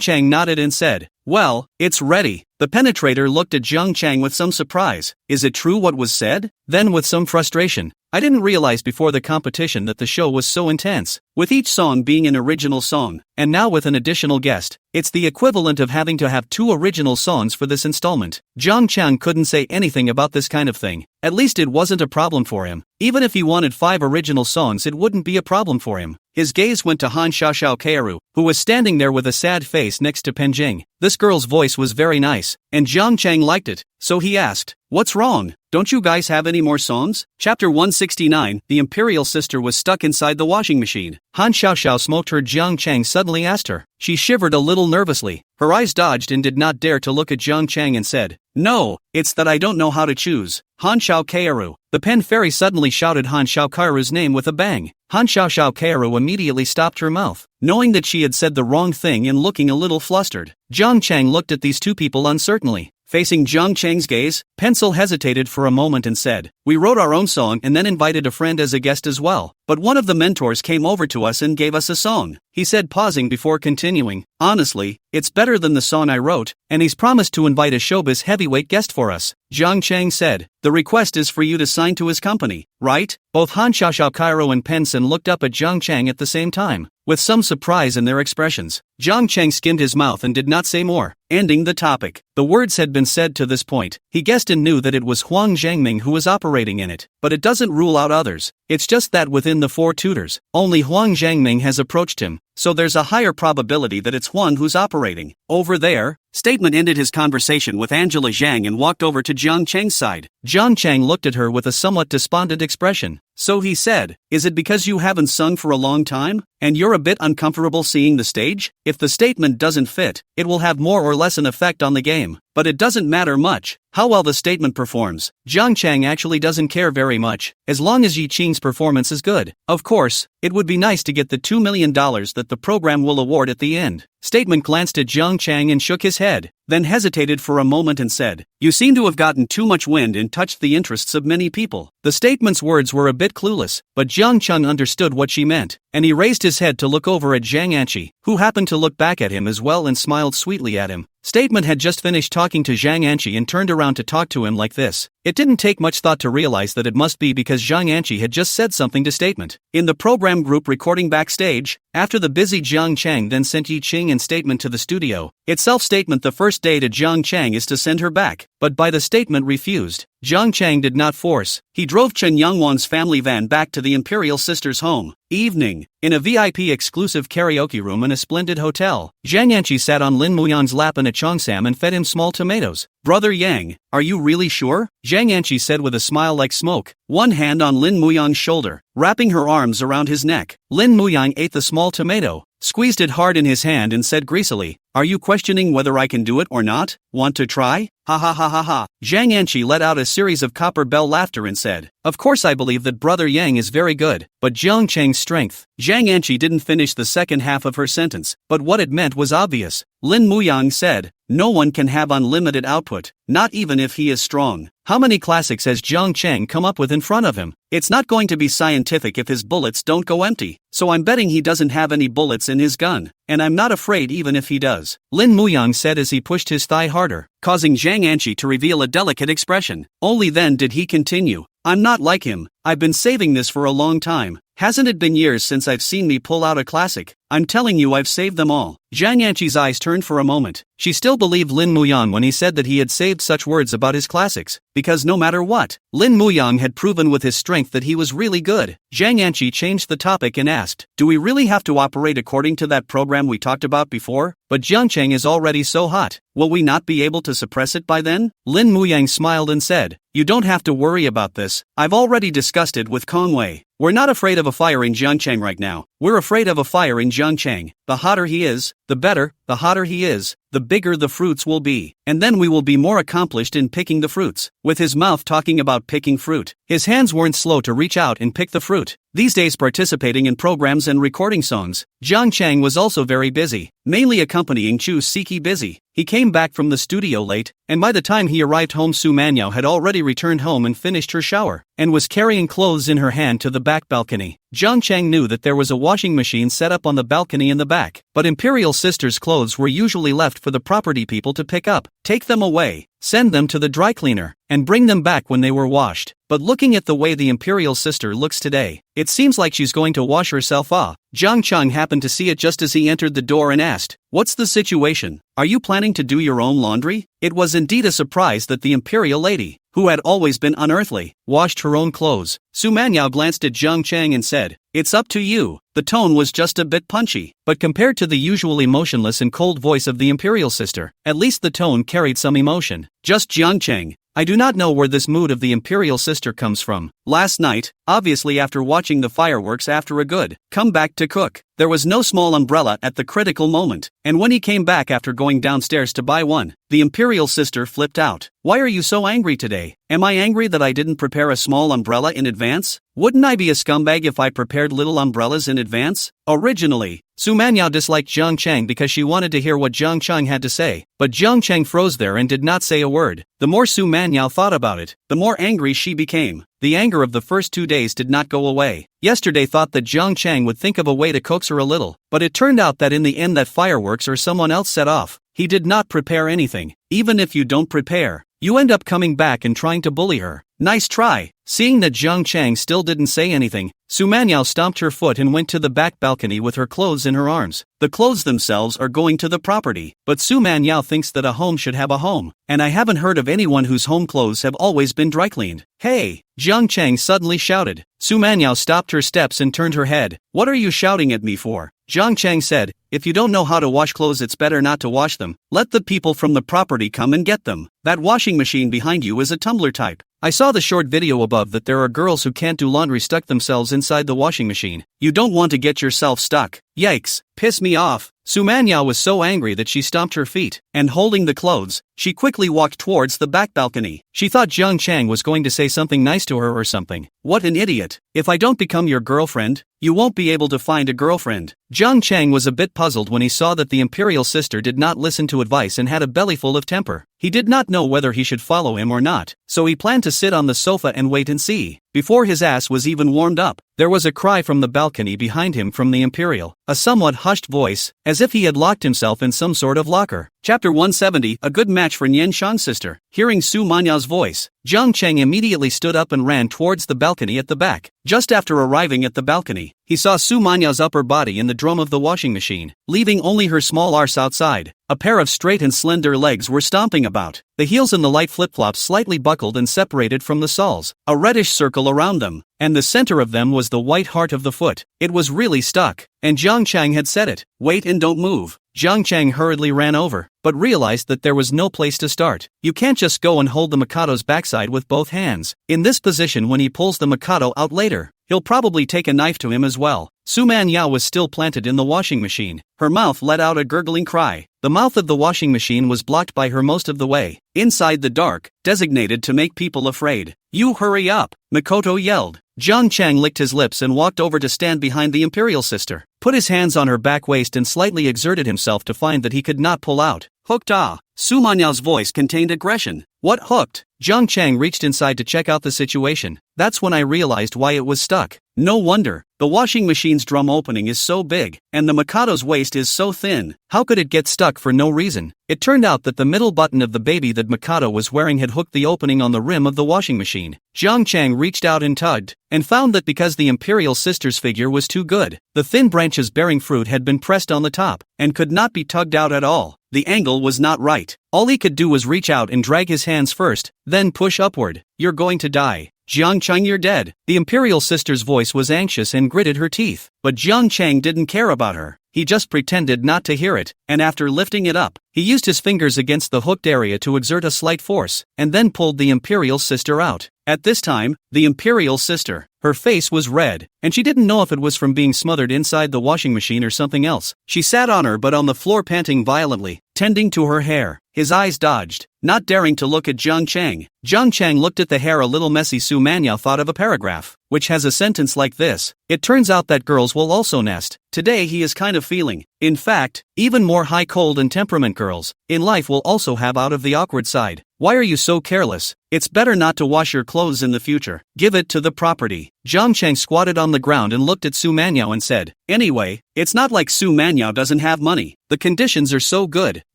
Cheng nodded and said, well, it's ready. The penetrator looked at Jiang Cheng with some surprise. Is it true what was said? Then with some frustration. I didn't realize before the competition that the show was so intense, with each song being an original song, and now with an additional guest. It's the equivalent of having to have 2 original songs for this installment. Jiang Cheng couldn't say anything about this kind of thing. At least it wasn't a problem for him. Even if he wanted 5 original songs, it wouldn't be a problem for him. His gaze went to Han Xiaoxiao Kairu, who was standing there with a sad face next to Pen Jing. This girl's voice was very nice, and Jiang Cheng liked it, so he asked, what's wrong? Don't you guys have any more songs? Chapter 169, the Imperial Sister was stuck inside the washing machine. Han Xiaoxiao smoked her. Jiang Cheng suddenly asked her. She shivered a little nervously. Her eyes dodged and did not dare to look at Jiang Cheng and said, no, it's that I don't know how to choose. Han Xiao Kairu. The pen fairy suddenly shouted Han Xiao Kairu's name with a bang. Han Xiao Kairu immediately stopped her mouth, knowing that she had said the wrong thing and looking a little flustered. Jiang Cheng looked at these 2 people uncertainly. Facing Jiang Cheng's gaze, Pencil hesitated for a moment and said, we wrote our own song and then invited a friend as a guest as well, but one of the mentors came over to us and gave us a song. He said, pausing before continuing, honestly, it's better than the song I wrote, and he's promised to invite a showbiz heavyweight guest for us. Jiang Cheng said, the request is for you to sign to his company, right? Both Han Xiaoxiao Cairo and Penson looked up at Jiang Cheng at the same time, with some surprise in their expressions. Jiang Cheng skimmed his mouth and did not say more, ending the topic. The words had been said to this point. He guessed and knew that it was Huang Zhangming who was operating in it, but it doesn't rule out others. It's just that within the 4 tutors, only Huang Zhangming has approached him, so there's a higher probability that it's Huang who's operating. Over there, Statement ended his conversation with Angela Zhang and walked over to Jiang Cheng's side. Jiang Cheng looked at her with a somewhat despondent expression. So he said, is it because you haven't sung for a long time, and you're a bit uncomfortable seeing the stage? If the statement doesn't fit, it will have more or less an effect on the game, but it doesn't matter much how well the statement performs. Jiang Cheng actually doesn't care very much, as long as Yi Qing's performance is good. Of course, it would be nice to get the $2 million that the program will award at the end. Statement glanced at Jiang Chang and shook his head, then hesitated for a moment and said, "You seem to have gotten too much wind and touched the interests of many people." The statement's words were a bit clueless, but Jiang Chang understood what she meant, and he raised his head to look over at Zhang Anqi, who happened to look back at him as well and smiled sweetly at him. Statement had just finished talking to Zhang Anqi and turned around to talk to him like this. It didn't take much thought to realize that it must be because Zhang Anqi had just said something to Statement. In the program group recording backstage, after the busy Jiang Chang then sent Yi Qing and Statement to the studio, itself Statement the first day to Jiang Chang is to send her back, but by the Statement refused. Jiang Chang did not force. He drove Chen Yangwan's family van back to the Imperial Sisters' home. Evening. In a VIP exclusive karaoke room in a splendid hotel, Zhang Anqi sat on Lin Muyan's lap in a cheongsam and fed him small tomatoes. "Brother Yang, are you really sure?" Zhang Anqi said with a smile like smoke, one hand on Lin Muyang's shoulder, wrapping her arms around his neck. Lin Muyang ate the small tomato, squeezed it hard in his hand and said greasily, "Are you questioning whether I can do it or not? Want to try? Ha ha ha ha ha." Zhang Anqi let out a series of copper bell laughter and said, "Of course I believe that Brother Yang is very good, but Jiang Chang's strength." Zhang Anqi didn't finish the second half of her sentence, but what it meant was obvious. Lin Muyang said, "No one can have unlimited output, not even if he is strong." How many classics has Jiang Chang come up with in front of him? It's not going to be scientific if his bullets don't go empty, so I'm betting he doesn't have any bullets in his gun, and I'm not afraid even if he does, Lin Muyang said as he pushed his thigh harder, causing Zhang Anqi to reveal a delicate expression. Only then did he continue, "I'm not like him, I've been saving this for a long time. Hasn't it been years since I've seen me pull out a classic? I'm telling you I've saved them all." Zhang Anqi's eyes turned for a moment. She still believed Lin Muyang when he said that he had saved such words about his classics, because no matter what, Lin Muyang had proven with his strength that he was really good. Zhang Anqi changed the topic and asked, "Do we really have to operate according to that program we talked about before? But Jiang Chang is already so hot, will we not be able to suppress it by then?" Lin Muyang smiled and said, "You don't have to worry about this, I've already discussed it with Kongwei. We're not afraid of a fire in Jiang Chang right now, we're afraid of a fire in Jiang Chang. The hotter he is, the better, the hotter he is, the bigger the fruits will be, and then we will be more accomplished in picking the fruits." With his mouth talking about picking fruit, his hands weren't slow to reach out and pick the fruit. These days participating in programs and recording songs, Jiang Chang was also very busy, mainly accompanying Chu Siki busy. He came back from the studio late, and by the time he arrived home Su Manyao had already returned home and finished her shower, and was carrying clothes in her hand to the back balcony. Jiang Chang knew that there was a washing machine set up on the balcony in the back, but Imperial Sisters' clothes were usually left for the property people to pick up, take them away, send them to the dry cleaner, and bring them back when they were washed. But looking at the way the Imperial Sister looks today, it seems like she's going to wash herself off. Jiang Chang happened to see it just as he entered the door and asked, "What's the situation? Are you planning to do your own laundry?" It was indeed a surprise that the Imperial lady, who had always been unearthly, washed her own clothes. Su Manyao glanced at Jiang Chang and said, "It's up to you." The tone was just a bit punchy, but compared to the usually motionless and cold voice of the Imperial Sister, at least the tone carried some emotion. "Just Jiang Chang, I do not know where this mood of the Imperial Sister comes from. Last night, obviously after watching the fireworks after a good come back to cook, there was no small umbrella at the critical moment, and when he came back after going downstairs to buy one, the Imperial Sister flipped out. Why are you so angry today? Am I angry that I didn't prepare a small umbrella in advance? Wouldn't I be a scumbag if I prepared little umbrellas in advance?" Originally, Su Manyao disliked Jiang Chang because she wanted to hear what Jiang Chang had to say, but Jiang Chang froze there and did not say a word. The more Su Manyao thought about it, the more angry she became. The anger of the first 2 days did not go away. Yesterday thought that Jiang Chang would think of a way to coax her a little, but it turned out that in the end that fireworks or someone else set off. He did not prepare anything. Even if you don't prepare, you end up coming back and trying to bully her. Nice try. Seeing that Jiang Chang still didn't say anything, Su Manyao stomped her foot and went to the back balcony with her clothes in her arms. The clothes themselves are going to the property, but Su Manyao thinks that a home should have a home, and I haven't heard of anyone whose home clothes have always been dry cleaned. "Hey!" Jiang Chang suddenly shouted. Su Manyao stopped her steps and turned her head. "What are you shouting at me for?" Jiang Chang said, "If you don't know how to wash clothes it's better not to wash them. Let the people from the property come and get them. That washing machine behind you is a tumbler type. I saw the short video above that there are girls who can't do laundry stuck themselves inside the washing machine. You don't want to get yourself stuck. Yikes, piss me off. Sumanya was so angry that she stomped her feet, and holding the clothes, she quickly walked towards the back balcony. She thought Jiang Chang was going to say something nice to her or something. What an idiot. If I don't become your girlfriend, you won't be able to find a girlfriend. Jiang Chang was a bit puzzled when he saw that the imperial sister did not listen to advice and had a bellyful of temper. He did not know whether he should follow him or not, so he planned to sit on the sofa and wait and see. Before his ass was even warmed up, there was a cry from the balcony behind him from the imperial, a somewhat hushed voice, as if he had locked himself in some sort of locker. Chapter 170, a good match for Nian Shang's sister. Hearing Su Manya's voice, Jiang Chang immediately stood up and ran towards the balcony at the back. Just after arriving at the balcony, he saw Su Manya's upper body in the drum of the washing machine, leaving only her small arse outside. A pair of straight and slender legs were stomping about. The heels in the light flip-flops slightly buckled and separated from the soles, a reddish circle around them, and the center of them was the white heart of the foot. It was really stuck, and Jiang Chang had said it. Wait and don't move. Jiang Chang hurriedly ran over, but realized that there was no place to start. You can't just go and hold the Mikado's backside with both hands. In this position, when he pulls the Mikado out later, he'll probably take a knife to him as well. Su Manya was still planted in the washing machine. Her mouth let out a gurgling cry. The mouth of the washing machine was blocked by her most of the way. Inside the dark, designated to make people afraid. You hurry up, Mikoto yelled. Jiang Chang licked his lips and walked over to stand behind the imperial sister, put his hands on her back waist and slightly exerted himself to find that he could not pull out. Hooked ah. Su Manya's voice contained aggression. What hooked? Jiang Chang reached inside to check out the situation. That's when I realized why it was stuck. No wonder. The washing machine's drum opening is so big, and the Mikado's waist is so thin. How could it get stuck for no reason? It turned out that the middle button of the baby that Mikado was wearing had hooked the opening on the rim of the washing machine. Jiang Chang reached out and tugged, and found that because the imperial sister's figure was too good, the thin branches bearing fruit had been pressed on the top, and could not be tugged out at all. The angle was not right. All he could do was reach out and drag his hands first, then push upward. You're going to die. Jiang Chang, you're dead. The imperial sister's voice was anxious and gritted her teeth, but Jiang Chang didn't care about her. He just pretended not to hear it, and after lifting it up, he used his fingers against the hooked area to exert a slight force, and then pulled the imperial sister out. At this time, the imperial sister, her face was red, and she didn't know if it was from being smothered inside the washing machine or something else. She sat on her butt on the floor panting violently, tending to her hair. His eyes dodged, not daring to look at Jiang Chang. Jiang Chang looked at the hair a little messy. Su Manya thought of a paragraph, which has a sentence like this. It turns out that girls will also nest. Today he is kind of feeling. In fact, even more high cold and temperament girls in life will also have out of the awkward side. Why are you so careless? It's better not to wash your clothes in the future. Give it to the property. Jiang Chang squatted on the ground and looked at Su Manya and said, anyway, it's not like Su Manya doesn't have money. The conditions are so good,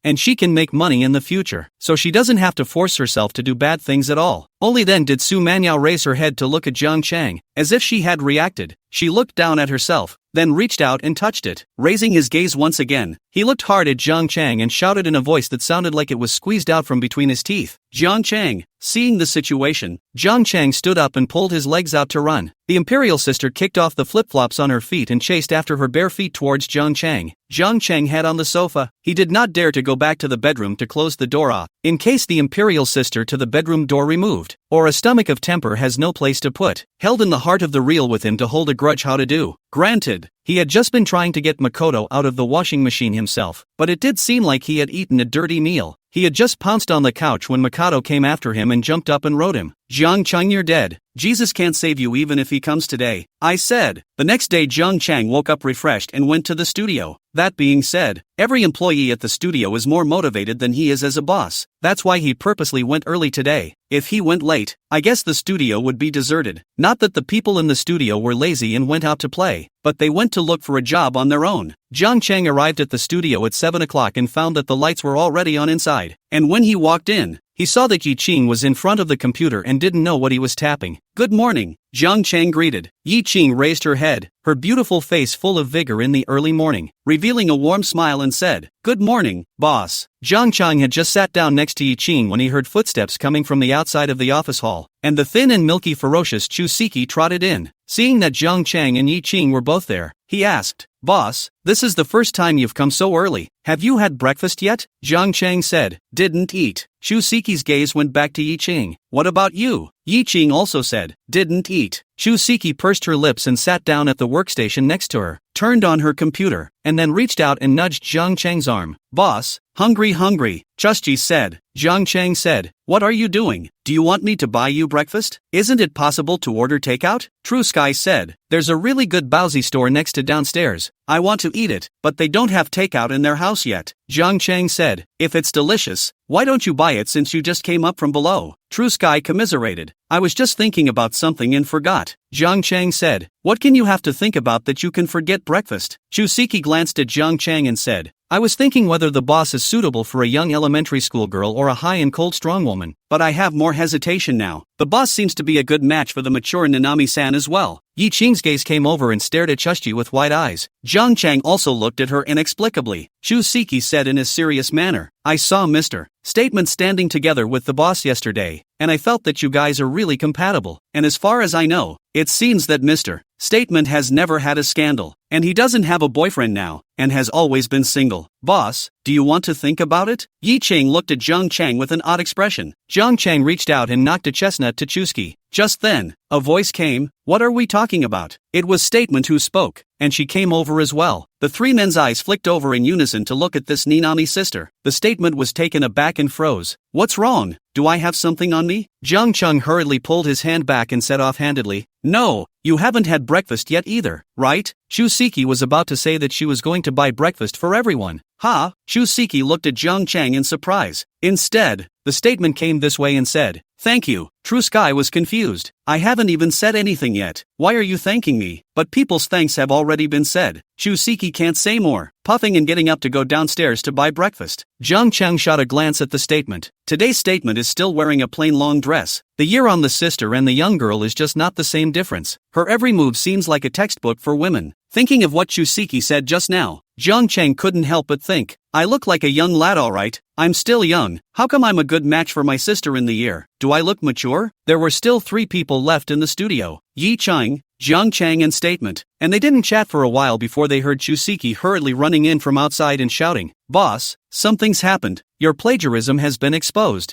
and she can make money in the future, so she doesn't have to force herself to do bad things at all. Only then did Su Manya raise her head to look at Jiang Chang, as if she had reacted. She looked down at herself, then reached out and touched it. Raising his gaze once again, he looked hard at Jiang Chang and shouted in a voice that sounded like it was squeezed out from between his teeth. Jiang Chang. Seeing the situation, Jiang Chang stood up and pulled his legs out to run. The imperial sister kicked off the flip-flops on her feet and chased after her bare feet towards Jiang Chang. Jiang Chang had on the sofa. He did not dare to go back to the bedroom to close the door off, in case the imperial sister to the bedroom door removed, or a stomach of temper has no place to put. Held in the heart of the real with him to hold a grudge how to do. Granted, he had just been trying to get Makoto out of the washing machine himself, but it did seem like he had eaten a dirty meal. He had just pounced on the couch when Mikado came after him and jumped up and rode him. Jiang Chang, you're dead. Jesus can't save you even if he comes today, I said. The next day Jiang Chang woke up refreshed and went to the studio. That being said, every employee at the studio is more motivated than he is as a boss. That's why he purposely went early today. If he went late, I guess the studio would be deserted. Not that the people in the studio were lazy and went out to play, but they went to look for a job on their own. Jiang Chang arrived at the studio at 7 o'clock and found that the lights were already on inside. And when he walked in, he saw that Yi Qing was in front of the computer and didn't know what he was tapping. Good morning, Jiang Chang greeted. Yi Qing raised her head, her beautiful face full of vigor in the early morning, revealing a warm smile and said, Good morning, boss. Jiang Chang had just sat down next to Yi Qing when he heard footsteps coming from the outside of the office hall, and the thin and milky ferocious Chu Siki trotted in. Seeing that Jiang Chang and Yi Qing were both there, he asked, Boss, this is the first time you've come so early. Have you had breakfast yet? Jiang Chang said. Didn't eat. Shu Siki's gaze went back to Yi Qing. What about you? Yi Qing also said. Didn't eat. Shu Siki pursed her lips and sat down at the workstation next to her, turned on her computer, and then reached out and nudged Jiang Chang's arm. Boss, hungry, Chusji said. Jiang Chang said, what are you doing? Do you want me to buy you breakfast? Isn't it possible to order takeout? True Sky said, there's a really good baozi store next to downstairs. I want to eat it, but they don't have takeout in their house yet. Jiang Chang said, if it's delicious, why don't you buy it since you just came up from below? True Sky commiserated. I was just thinking about something and forgot. Jiang Chang said, what can you have to think about that you can forget breakfast? Shu Siki glanced at Jiang Chang and said, I was thinking whether the boss is suitable for a young elementary school girl or a high and cold strong woman, but I have more hesitation now. The boss seems to be a good match for the mature Nanami-san as well. Yi Qing's gaze came over and stared at Chusji with wide eyes. Jiang Chang also looked at her inexplicably. Shu Siki said in a serious manner, I saw Mr. Statement standing together with the boss yesterday, and I felt that you guys are really compatible, and as far as I know, it seems that Mr. Statement has never had a scandal, and he doesn't have a boyfriend now, and has always been single. Boss, do you want to think about it? Yi Qing looked at Jiang Chang with an odd expression. Jiang Chang reached out and knocked a chestnut to Chusky. Just then, a voice came. What are we talking about? It was Statement who spoke, and she came over as well. The three men's eyes flicked over in unison to look at this Ninami sister. The Statement was taken aback and froze. What's wrong? Do I have something on me? Jiang Chang hurriedly pulled his hand back and said offhandedly, no, you haven't had breakfast yet either, right? Shu Siki was about to say that she was going to buy breakfast for everyone. Ha! Shu Siki looked at Jiang Chang in surprise. Instead, the Statement came this way and said, thank you. True Sky was confused. I haven't even said anything yet. Why are you thanking me? But people's thanks have already been said. Shu Siki can't say more, puffing and getting up to go downstairs to buy breakfast. Jiang Chang shot a glance at the Statement. Today's Statement is still wearing a plain long dress. The year on the sister and the young girl is just not the same difference. Her every move seems like a textbook for women. Thinking of what Shu Siki said just now, Jiang Chang couldn't help but think, I look like a young lad alright. I'm still young. How come I'm a good match for my sister in the year? Do I look mature? There were still 3 people left in the studio. Yi Qing, Jiang Chang and Statement, and they didn't chat for a while before they heard Shu Siki hurriedly running in from outside and shouting, Boss, something's happened. Your plagiarism has been exposed.